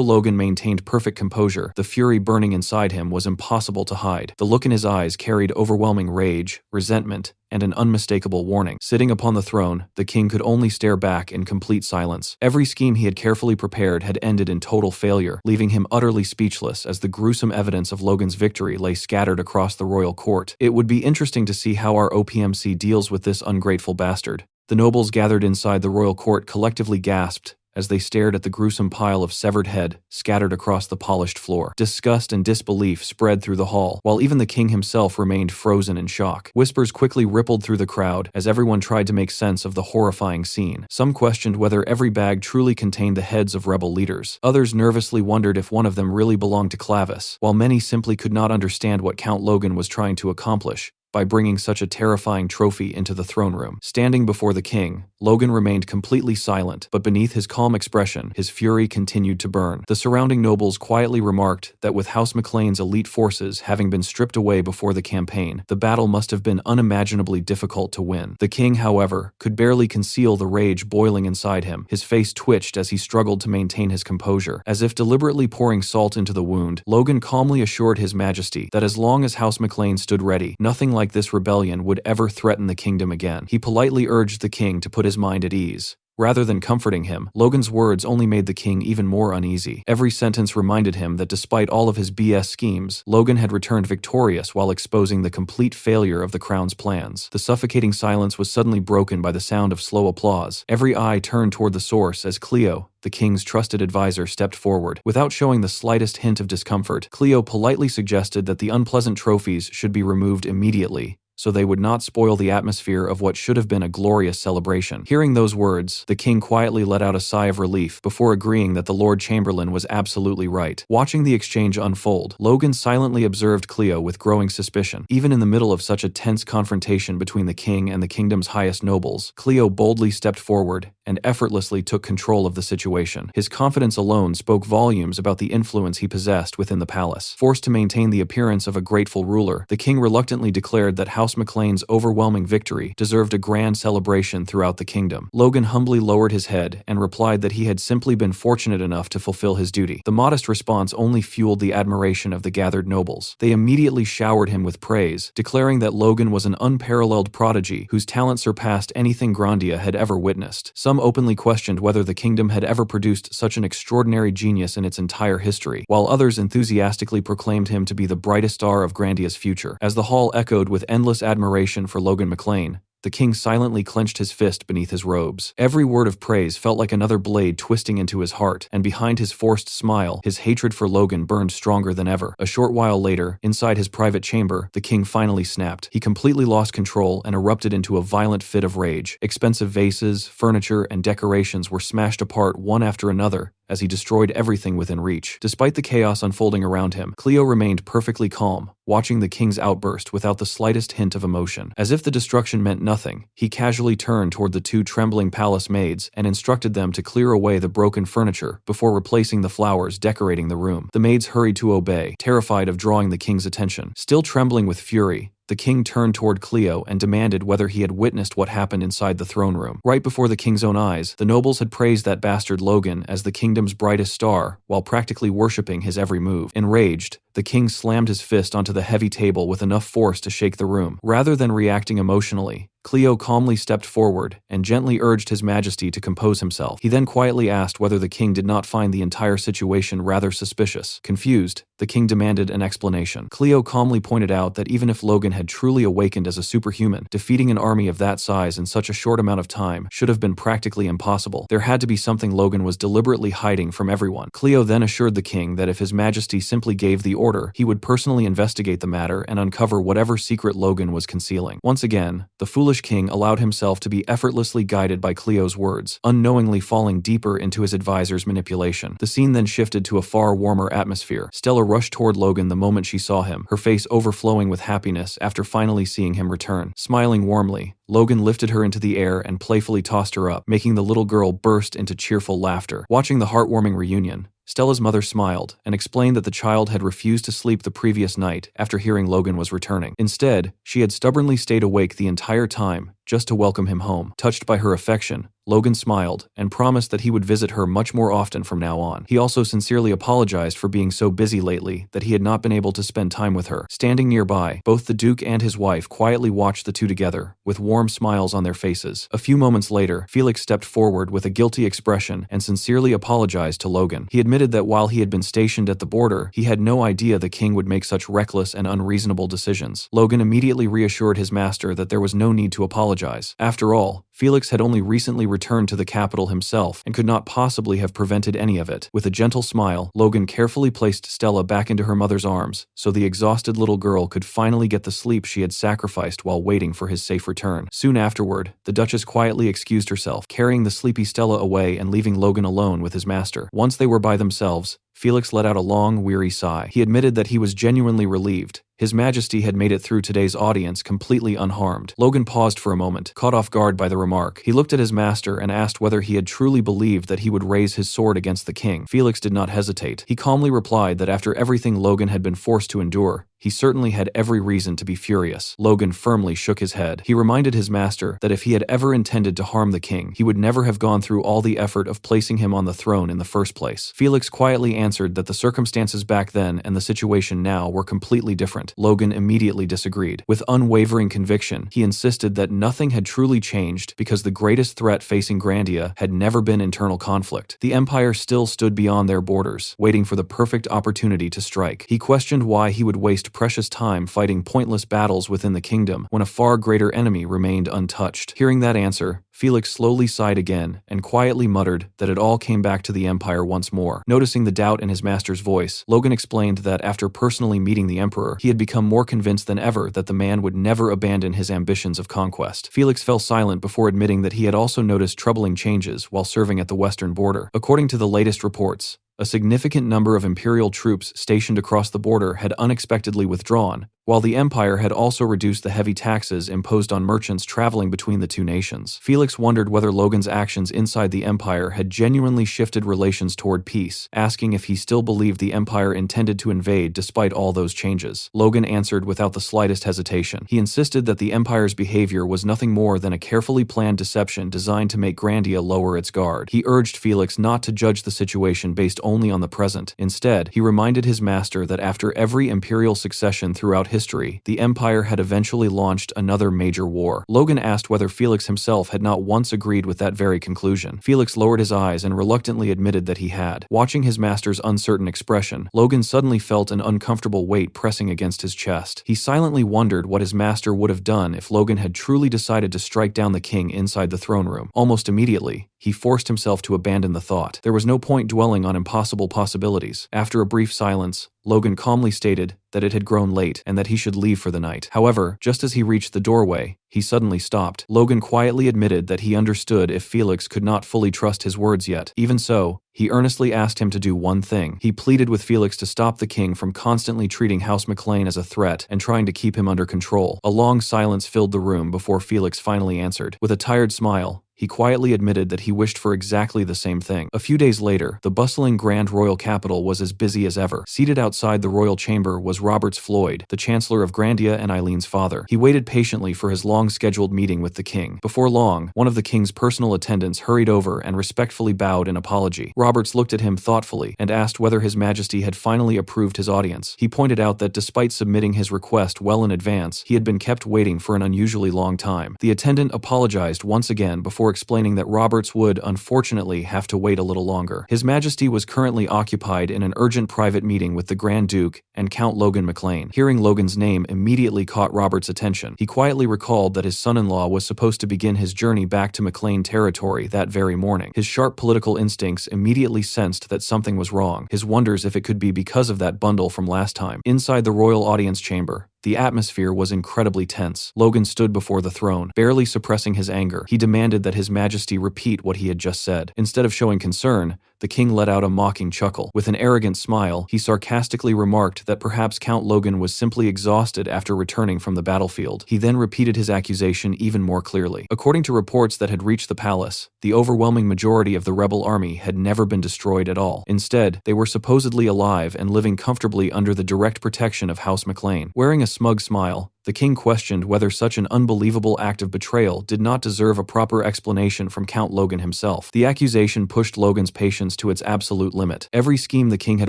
Logan maintained perfect composure, the fury burning inside him was impossible to hide. The look in his eyes carried overwhelming rage, resentment, and an unmistakable warning. Sitting upon the throne, the king could only stare back in complete silence. Every scheme he had carefully prepared had ended in total failure, leaving him utterly speechless as the gruesome evidence of Logan's victory lay scattered across the royal court. It would be interesting to see how our OPMC deals with this ungrateful bastard. The nobles gathered inside the royal court collectively gasped as they stared at the gruesome pile of severed head scattered across the polished floor. Disgust and disbelief spread through the hall, while even the king himself remained frozen in shock. Whispers quickly rippled through the crowd as everyone tried to make sense of the horrifying scene. Some questioned whether every bag truly contained the heads of rebel leaders. Others nervously wondered if one of them really belonged to Clavis, while many simply could not understand what Count Logan was trying to accomplish by bringing such a terrifying trophy into the throne room. Standing before the king, Logan remained completely silent, but beneath his calm expression, his fury continued to burn. The surrounding nobles quietly remarked that with House McLean's elite forces having been stripped away before the campaign, the battle must have been unimaginably difficult to win. The king, however, could barely conceal the rage boiling inside him. His face twitched as he struggled to maintain his composure. As if deliberately pouring salt into the wound, Logan calmly assured His Majesty that as long as House McLean stood ready, nothing like this rebellion would ever threaten the kingdom again. He politely urged the king to put his mind at ease, Rather than comforting him, Logan's words only made the king even more uneasy. Every sentence reminded him that despite all of his BS schemes, Logan had returned victorious while exposing the complete failure of the crown's plans. The suffocating silence was suddenly broken by the sound of slow applause. Every eye turned toward the source as Cleo, the king's trusted advisor, stepped forward. Without showing the slightest hint of discomfort, Cleo politely suggested that the unpleasant trophies should be removed immediately, so they would not spoil the atmosphere of what should have been a glorious celebration. Hearing those words, the king quietly let out a sigh of relief before agreeing that the Lord Chamberlain was absolutely right. Watching the exchange unfold, Logan silently observed Cleo with growing suspicion. Even in the middle of such a tense confrontation between the king and the kingdom's highest nobles, Cleo boldly stepped forward and effortlessly took control of the situation. His confidence alone spoke volumes about the influence he possessed within the palace. Forced to maintain the appearance of a grateful ruler, the king reluctantly declared that House McLean's overwhelming victory deserved a grand celebration throughout the kingdom. Logan humbly lowered his head and replied that he had simply been fortunate enough to fulfill his duty. The modest response only fueled the admiration of the gathered nobles. They immediately showered him with praise, declaring that Logan was an unparalleled prodigy whose talent surpassed anything Grandia had ever witnessed. Some openly questioned whether the kingdom had ever produced such an extraordinary genius in its entire history, while others enthusiastically proclaimed him to be the brightest star of Grandia's future. As the hall echoed with endless admiration for Logan McLean, the king silently clenched his fist beneath his robes. Every word of praise felt like another blade twisting into his heart, and behind his forced smile, his hatred for Logan burned stronger than ever. A short while later, inside his private chamber, the king finally snapped. He completely lost control and erupted into a violent fit of rage. Expensive vases, furniture, and decorations were smashed apart one after another as he destroyed everything within reach. Despite the chaos unfolding around him, Cleo remained perfectly calm, watching the king's outburst without the slightest hint of emotion. As if the destruction meant nothing, he casually turned toward the two trembling palace maids and instructed them to clear away the broken furniture before replacing the flowers decorating the room. The maids hurried to obey, terrified of drawing the king's attention. Still trembling with fury, the king turned toward Cleo and demanded whether he had witnessed what happened inside the throne room. Right before the king's own eyes, the nobles had praised that bastard Logan as the kingdom's brightest star, while practically worshipping his every move. Enraged, the king slammed his fist onto the heavy table with enough force to shake the room. Rather than reacting emotionally, Cleo calmly stepped forward and gently urged His Majesty to compose himself. He then quietly asked whether the king did not find the entire situation rather suspicious. Confused, the king demanded an explanation. Cleo calmly pointed out that even if Logan had truly awakened as a superhuman, defeating an army of that size in such a short amount of time should have been practically impossible. There had to be something Logan was deliberately hiding from everyone. Cleo then assured the king that if His Majesty simply gave the order, he would personally investigate the matter and uncover whatever secret Logan was concealing. Once again, the foolish king allowed himself to be effortlessly guided by Cleo's words, unknowingly falling deeper into his advisor's manipulation. The scene then shifted to a far warmer atmosphere. Stella rushed toward Logan the moment she saw him, her face overflowing with happiness after finally seeing him return. Smiling warmly, Logan lifted her into the air and playfully tossed her up, making the little girl burst into cheerful laughter. Watching the heartwarming reunion, Stella's mother smiled and explained that the child had refused to sleep the previous night after hearing Logan was returning. Instead, she had stubbornly stayed awake the entire time just to welcome him home. Touched by her affection, Logan smiled and promised that he would visit her much more often from now on. He also sincerely apologized for being so busy lately that he had not been able to spend time with her. Standing nearby, both the Duke and his wife quietly watched the two together, with warm smiles on their faces. A few moments later, Felix stepped forward with a guilty expression and sincerely apologized to Logan. He admitted that while he had been stationed at the border, he had no idea the king would make such reckless and unreasonable decisions. Logan immediately reassured his master that there was no need to apologize. After all, Felix had only recently returned to the capital himself and could not possibly have prevented any of it. With a gentle smile, Logan carefully placed Stella back into her mother's arms so the exhausted little girl could finally get the sleep she had sacrificed while waiting for his safe return. Soon afterward, the Duchess quietly excused herself, carrying the sleepy Stella away and leaving Logan alone with his master. Once they were by themselves, Felix let out a long, weary sigh. He admitted that he was genuinely relieved. His Majesty had made it through today's audience completely unharmed. Logan paused for a moment, caught off guard by the remark. He looked at his master and asked whether he had truly believed that he would raise his sword against the king. Felix did not hesitate. He calmly replied that after everything Logan had been forced to endure, he certainly had every reason to be furious. Logan firmly shook his head. He reminded his master that if he had ever intended to harm the king, he would never have gone through all the effort of placing him on the throne in the first place. Felix quietly answered that the circumstances back then and the situation now were completely different. Logan immediately disagreed. With unwavering conviction, he insisted that nothing had truly changed because the greatest threat facing Grandia had never been internal conflict. The empire still stood beyond their borders, waiting for the perfect opportunity to strike. He questioned why he would waste precious time fighting pointless battles within the kingdom when a far greater enemy remained untouched. Hearing that answer, Felix slowly sighed again and quietly muttered that it all came back to the Empire once more. Noticing the doubt in his master's voice, Logan explained that after personally meeting the Emperor, he had become more convinced than ever that the man would never abandon his ambitions of conquest. Felix fell silent before admitting that he had also noticed troubling changes while serving at the western border. According to the latest reports, a significant number of Imperial troops stationed across the border had unexpectedly withdrawn, while the Empire had also reduced the heavy taxes imposed on merchants traveling between the two nations. Felix wondered whether Logan's actions inside the Empire had genuinely shifted relations toward peace, asking if he still believed the Empire intended to invade despite all those changes. Logan answered without the slightest hesitation. He insisted that the Empire's behavior was nothing more than a carefully planned deception designed to make Grandia lower its guard. He urged Felix not to judge the situation based only on the present. Instead, he reminded his master that after every imperial succession throughout history, the Empire had eventually launched another major war. Logan asked whether Felix himself had not once agreed with that very conclusion. Felix lowered his eyes and reluctantly admitted that he had. Watching his master's uncertain expression, Logan suddenly felt an uncomfortable weight pressing against his chest. He silently wondered what his master would have done if Logan had truly decided to strike down the king inside the throne room. Almost immediately, he forced himself to abandon the thought. There was no point dwelling on impossible possibilities. After a brief silence, Logan calmly stated that it had grown late and that he should leave for the night. However, just as he reached the doorway, he suddenly stopped. Logan quietly admitted that he understood if Felix could not fully trust his words yet. Even so, he earnestly asked him to do one thing. He pleaded with Felix to stop the king from constantly treating House McLean as a threat and trying to keep him under control. A long silence filled the room before Felix finally answered. With a tired smile, he quietly admitted that he wished for exactly the same thing. A few days later, the bustling grand royal capital was as busy as ever. Seated outside the royal chamber was Roberts Floyd, the Chancellor of Grandia and Eileen's father. He waited patiently for his long-scheduled meeting with the king. Before long, one of the king's personal attendants hurried over and respectfully bowed in apology. Roberts looked at him thoughtfully and asked whether His Majesty had finally approved his audience. He pointed out that despite submitting his request well in advance, he had been kept waiting for an unusually long time. The attendant apologized once again before explaining that Roberts would, unfortunately, have to wait a little longer. His Majesty was currently occupied in an urgent private meeting with the Grand Duke and Count Logan McLean. Hearing Logan's name immediately caught Roberts' attention. He quietly recalled that his son-in-law was supposed to begin his journey back to McLean territory that very morning. His sharp political instincts immediately sensed that something was wrong. His wonders if it could be because of that bundle from last time. Inside the royal audience chamber, the atmosphere was incredibly tense. Logan stood before the throne, barely suppressing his anger. He demanded that His Majesty repeat what he had just said. Instead of showing concern, the king let out a mocking chuckle. With an arrogant smile, he sarcastically remarked that perhaps Count Logan was simply exhausted after returning from the battlefield. He then repeated his accusation even more clearly. According to reports that had reached the palace, the overwhelming majority of the rebel army had never been destroyed at all. Instead, they were supposedly alive and living comfortably under the direct protection of House McLean. Wearing a smug smile, the king questioned whether such an unbelievable act of betrayal did not deserve a proper explanation from Count Logan himself. The accusation pushed Logan's patience to its absolute limit. Every scheme the king had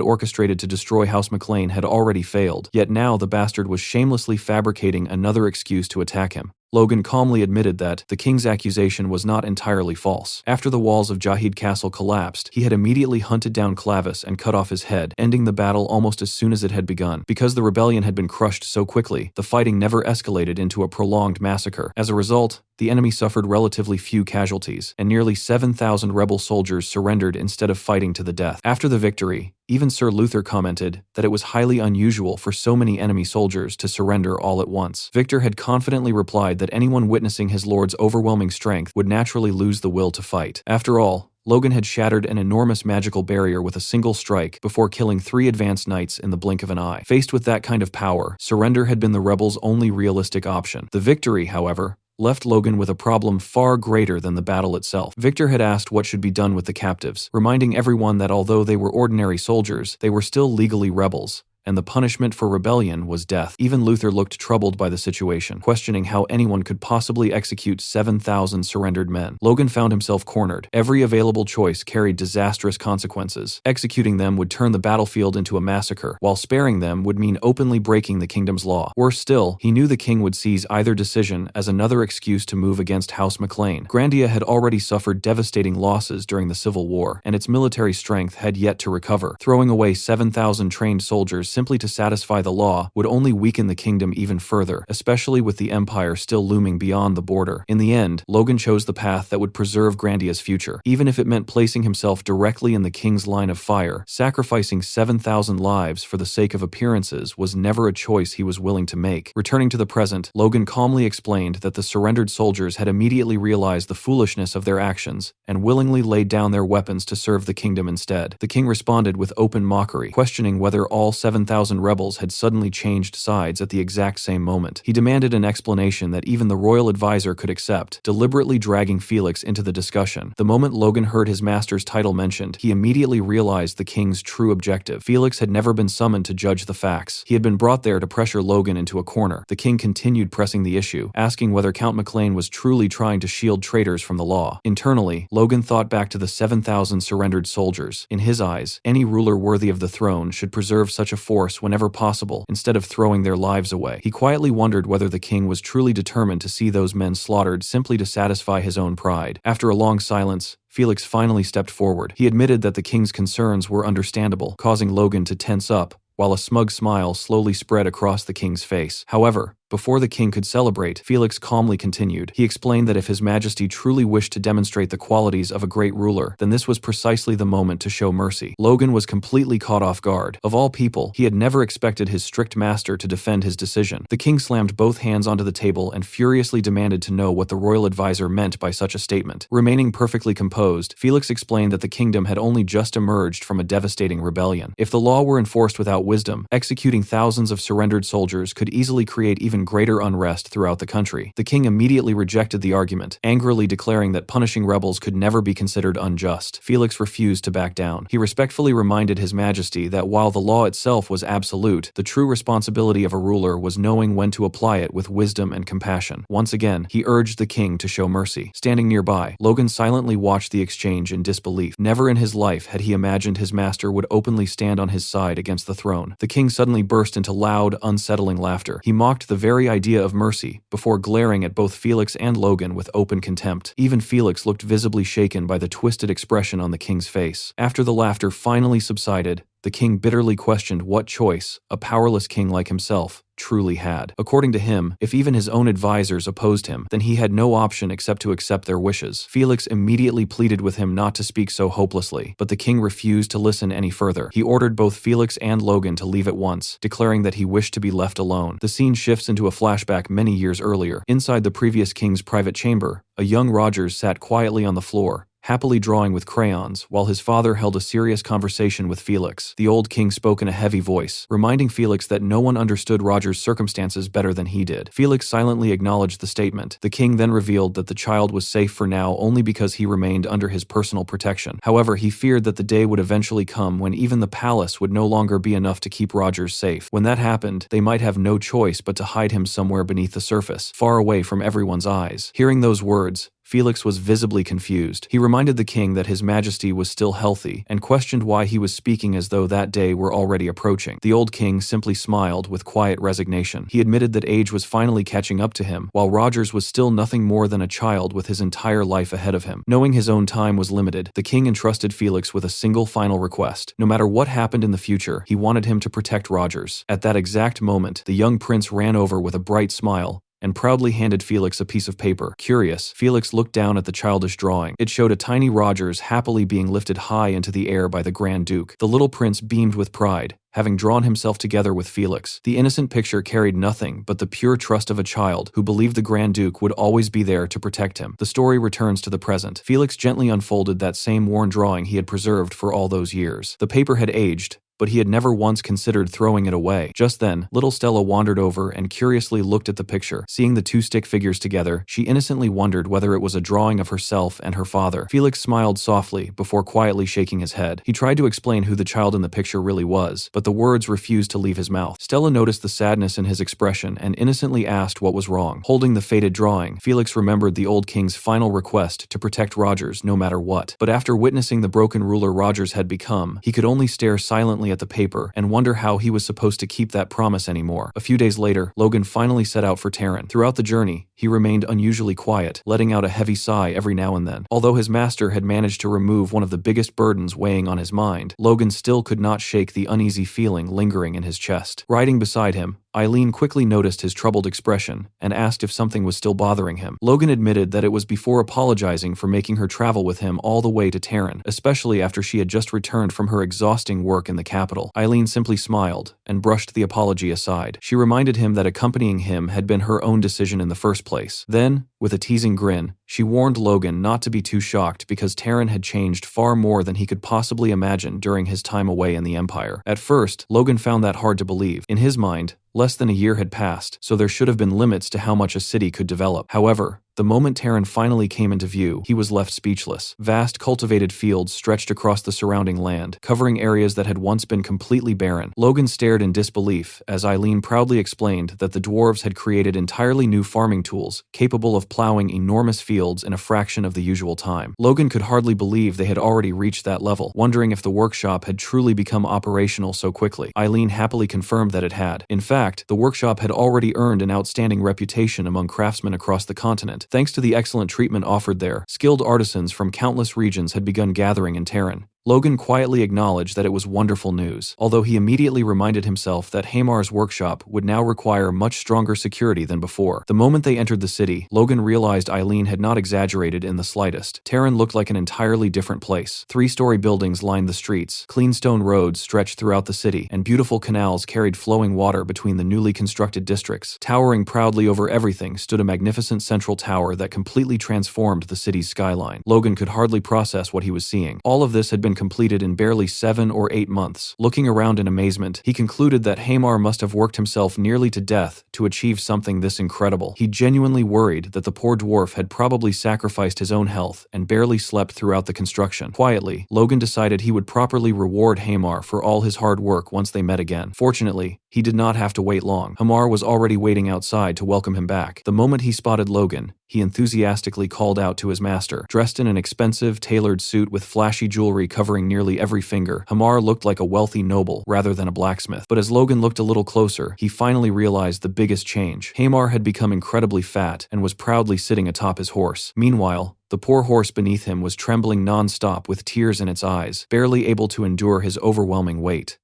orchestrated to destroy House McLean had already failed, yet now the bastard was shamelessly fabricating another excuse to attack him. Logan calmly admitted that the king's accusation was not entirely false. After the walls of Jahid Castle collapsed, he had immediately hunted down Clavis and cut off his head, ending the battle almost as soon as it had begun. Because the rebellion had been crushed so quickly, the fighting never escalated into a prolonged massacre. As a result, the enemy suffered relatively few casualties, and nearly 7,000 rebel soldiers surrendered instead of fighting to the death. After the victory, even Sir Luther commented that it was highly unusual for so many enemy soldiers to surrender all at once. Victor had confidently replied that anyone witnessing his lord's overwhelming strength would naturally lose the will to fight. After all, Logan had shattered an enormous magical barrier with a single strike before killing 3 advanced knights in the blink of an eye. Faced with that kind of power, surrender had been the rebels' only realistic option. The victory, however, left Logan with a problem far greater than the battle itself. Victor had asked what should be done with the captives, reminding everyone that although they were ordinary soldiers, they were still legally rebels, and the punishment for rebellion was death. Even Luther looked troubled by the situation, questioning how anyone could possibly execute 7,000 surrendered men. Logan found himself cornered. Every available choice carried disastrous consequences. Executing them would turn the battlefield into a massacre, while sparing them would mean openly breaking the kingdom's law. Worse still, he knew the king would seize either decision as another excuse to move against House McLean. Grandia had already suffered devastating losses during the Civil War, and its military strength had yet to recover. Throwing away 7,000 trained soldiers simply to satisfy the law would only weaken the kingdom even further, especially with the empire still looming beyond the border. In the end, Logan chose the path that would preserve Grandia's future, even if it meant placing himself directly in the king's line of fire. Sacrificing 7,000 lives for the sake of appearances was never a choice he was willing to make. Returning to the present, Logan calmly explained that the surrendered soldiers had immediately realized the foolishness of their actions and willingly laid down their weapons to serve the kingdom instead. The king responded with open mockery, questioning whether all 7,000 rebels had suddenly changed sides at the exact same moment. He demanded an explanation that even the royal advisor could accept, deliberately dragging Felix into the discussion. The moment Logan heard his master's title mentioned, he immediately realized the king's true objective. Felix had never been summoned to judge the facts. He had been brought there to pressure Logan into a corner. The king continued pressing the issue, asking whether Count McLean was truly trying to shield traitors from the law. Internally, Logan thought back to the 7,000 surrendered soldiers. In his eyes, any ruler worthy of the throne should preserve such a force whenever possible, instead of throwing their lives away. He quietly wondered whether the king was truly determined to see those men slaughtered simply to satisfy his own pride. After a long silence, Felix finally stepped forward. He admitted that the king's concerns were understandable, causing Logan to tense up, while a smug smile slowly spread across the king's face. However, before the king could celebrate, Felix calmly continued. He explained that if His Majesty truly wished to demonstrate the qualities of a great ruler, then this was precisely the moment to show mercy. Logan was completely caught off guard. Of all people, he had never expected his strict master to defend his decision. The king slammed both hands onto the table and furiously demanded to know what the royal advisor meant by such a statement. Remaining perfectly composed, Felix explained that the kingdom had only just emerged from a devastating rebellion. If the law were enforced without wisdom, executing thousands of surrendered soldiers could easily create even greater unrest throughout the country. The king immediately rejected the argument, angrily declaring that punishing rebels could never be considered unjust. Felix refused to back down. He respectfully reminded His Majesty that while the law itself was absolute, the true responsibility of a ruler was knowing when to apply it with wisdom and compassion. Once again, he urged the king to show mercy. Standing nearby, Logan silently watched the exchange in disbelief. Never in his life had he imagined his master would openly stand on his side against the throne. The king suddenly burst into loud, unsettling laughter. He mocked the very idea of mercy, before glaring at both Felix and Logan with open contempt. Even Felix looked visibly shaken by the twisted expression on the king's face. After the laughter finally subsided, the king bitterly questioned what choice a powerless king like himself truly had. According to him, if even his own advisors opposed him, then he had no option except to accept their wishes. Felix immediately pleaded with him not to speak so hopelessly, but the king refused to listen any further. He ordered both Felix and Logan to leave at once, declaring that he wished to be left alone. The scene shifts into a flashback many years earlier. Inside the previous king's private chamber, a young Rogers sat quietly on the floor, happily drawing with crayons, while his father held a serious conversation with Felix. The old king spoke in a heavy voice, reminding Felix that no one understood Roger's circumstances better than he did. Felix silently acknowledged the statement. The king then revealed that the child was safe for now only because he remained under his personal protection. However, he feared that the day would eventually come when even the palace would no longer be enough to keep Rogers safe. When that happened, they might have no choice but to hide him somewhere beneath the surface, far away from everyone's eyes. Hearing those words, Felix was visibly confused. He reminded the king that His Majesty was still healthy, and questioned why he was speaking as though that day were already approaching. The old king simply smiled with quiet resignation. He admitted that age was finally catching up to him, while Rogers was still nothing more than a child with his entire life ahead of him. Knowing his own time was limited, the king entrusted Felix with a single final request. No matter what happened in the future, he wanted him to protect Rogers. At that exact moment, the young prince ran over with a bright smile and proudly handed Felix a piece of paper. Curious, Felix looked down at the childish drawing. It showed a tiny Rogers happily being lifted high into the air by the Grand Duke. The little prince beamed with pride, having drawn himself together with Felix. The innocent picture carried nothing but the pure trust of a child who believed the Grand Duke would always be there to protect him. The story returns to the present. Felix gently unfolded that same worn drawing he had preserved for all those years. The paper had aged, but he had never once considered throwing it away. Just then, little Stella wandered over and curiously looked at the picture. Seeing the two stick figures together, she innocently wondered whether it was a drawing of herself and her father. Felix smiled softly before quietly shaking his head. He tried to explain who the child in the picture really was, but the words refused to leave his mouth. Stella noticed the sadness in his expression and innocently asked what was wrong. Holding the faded drawing, Felix remembered the old king's final request to protect Rogers no matter what. But after witnessing the broken ruler Rogers had become, he could only stare silently at the paper and wonder how he was supposed to keep that promise anymore. A few days later, Logan finally set out for Terran. Throughout the journey, he remained unusually quiet, letting out a heavy sigh every now and then. Although his master had managed to remove one of the biggest burdens weighing on his mind, Logan still could not shake the uneasy feeling lingering in his chest. Riding beside him, Eileen quickly noticed his troubled expression and asked if something was still bothering him. Logan admitted that it was before apologizing for making her travel with him all the way to Terran, especially after she had just returned from her exhausting work in the capital. Eileen simply smiled and brushed the apology aside. She reminded him that accompanying him had been her own decision in the first place. Then, with a teasing grin, she warned Logan not to be too shocked because Terran had changed far more than he could possibly imagine during his time away in the Empire. At first, Logan found that hard to believe. In his mind, less than a year had passed, so there should have been limits to how much a city could develop. However, the moment Terran finally came into view, he was left speechless. Vast cultivated fields stretched across the surrounding land, covering areas that had once been completely barren. Logan stared in disbelief as Eileen proudly explained that the dwarves had created entirely new farming tools, capable of plowing enormous fields in a fraction of the usual time. Logan could hardly believe they had already reached that level, wondering if the workshop had truly become operational so quickly. Eileen happily confirmed that it had. In fact, the workshop had already earned an outstanding reputation among craftsmen across the continent. Thanks to the excellent treatment offered there, skilled artisans from countless regions had begun gathering in Terran. Logan quietly acknowledged that it was wonderful news, although he immediately reminded himself that Hamar's workshop would now require much stronger security than before. The moment they entered the city, Logan realized Eileen had not exaggerated in the slightest. Terran looked like an entirely different place. Three-story buildings lined the streets, clean stone roads stretched throughout the city, and beautiful canals carried flowing water between the newly constructed districts. Towering proudly over everything stood a magnificent central tower that completely transformed the city's skyline. Logan could hardly process what he was seeing. All of this had been completed in barely 7 or 8 months. Looking around in amazement, he concluded that Hamar must have worked himself nearly to death to achieve something this incredible. He genuinely worried that the poor dwarf had probably sacrificed his own health and barely slept throughout the construction. Quietly, Logan decided he would properly reward Hamar for all his hard work once they met again. Fortunately, he did not have to wait long. Hamar was already waiting outside to welcome him back. The moment he spotted Logan, he enthusiastically called out to his master. Dressed in an expensive, tailored suit with flashy jewelry covering nearly every finger, Hamar looked like a wealthy noble rather than a blacksmith. But as Logan looked a little closer, he finally realized the biggest change. Hamar had become incredibly fat and was proudly sitting atop his horse. Meanwhile, the poor horse beneath him was trembling non-stop with tears in its eyes, barely able to endure his overwhelming weight.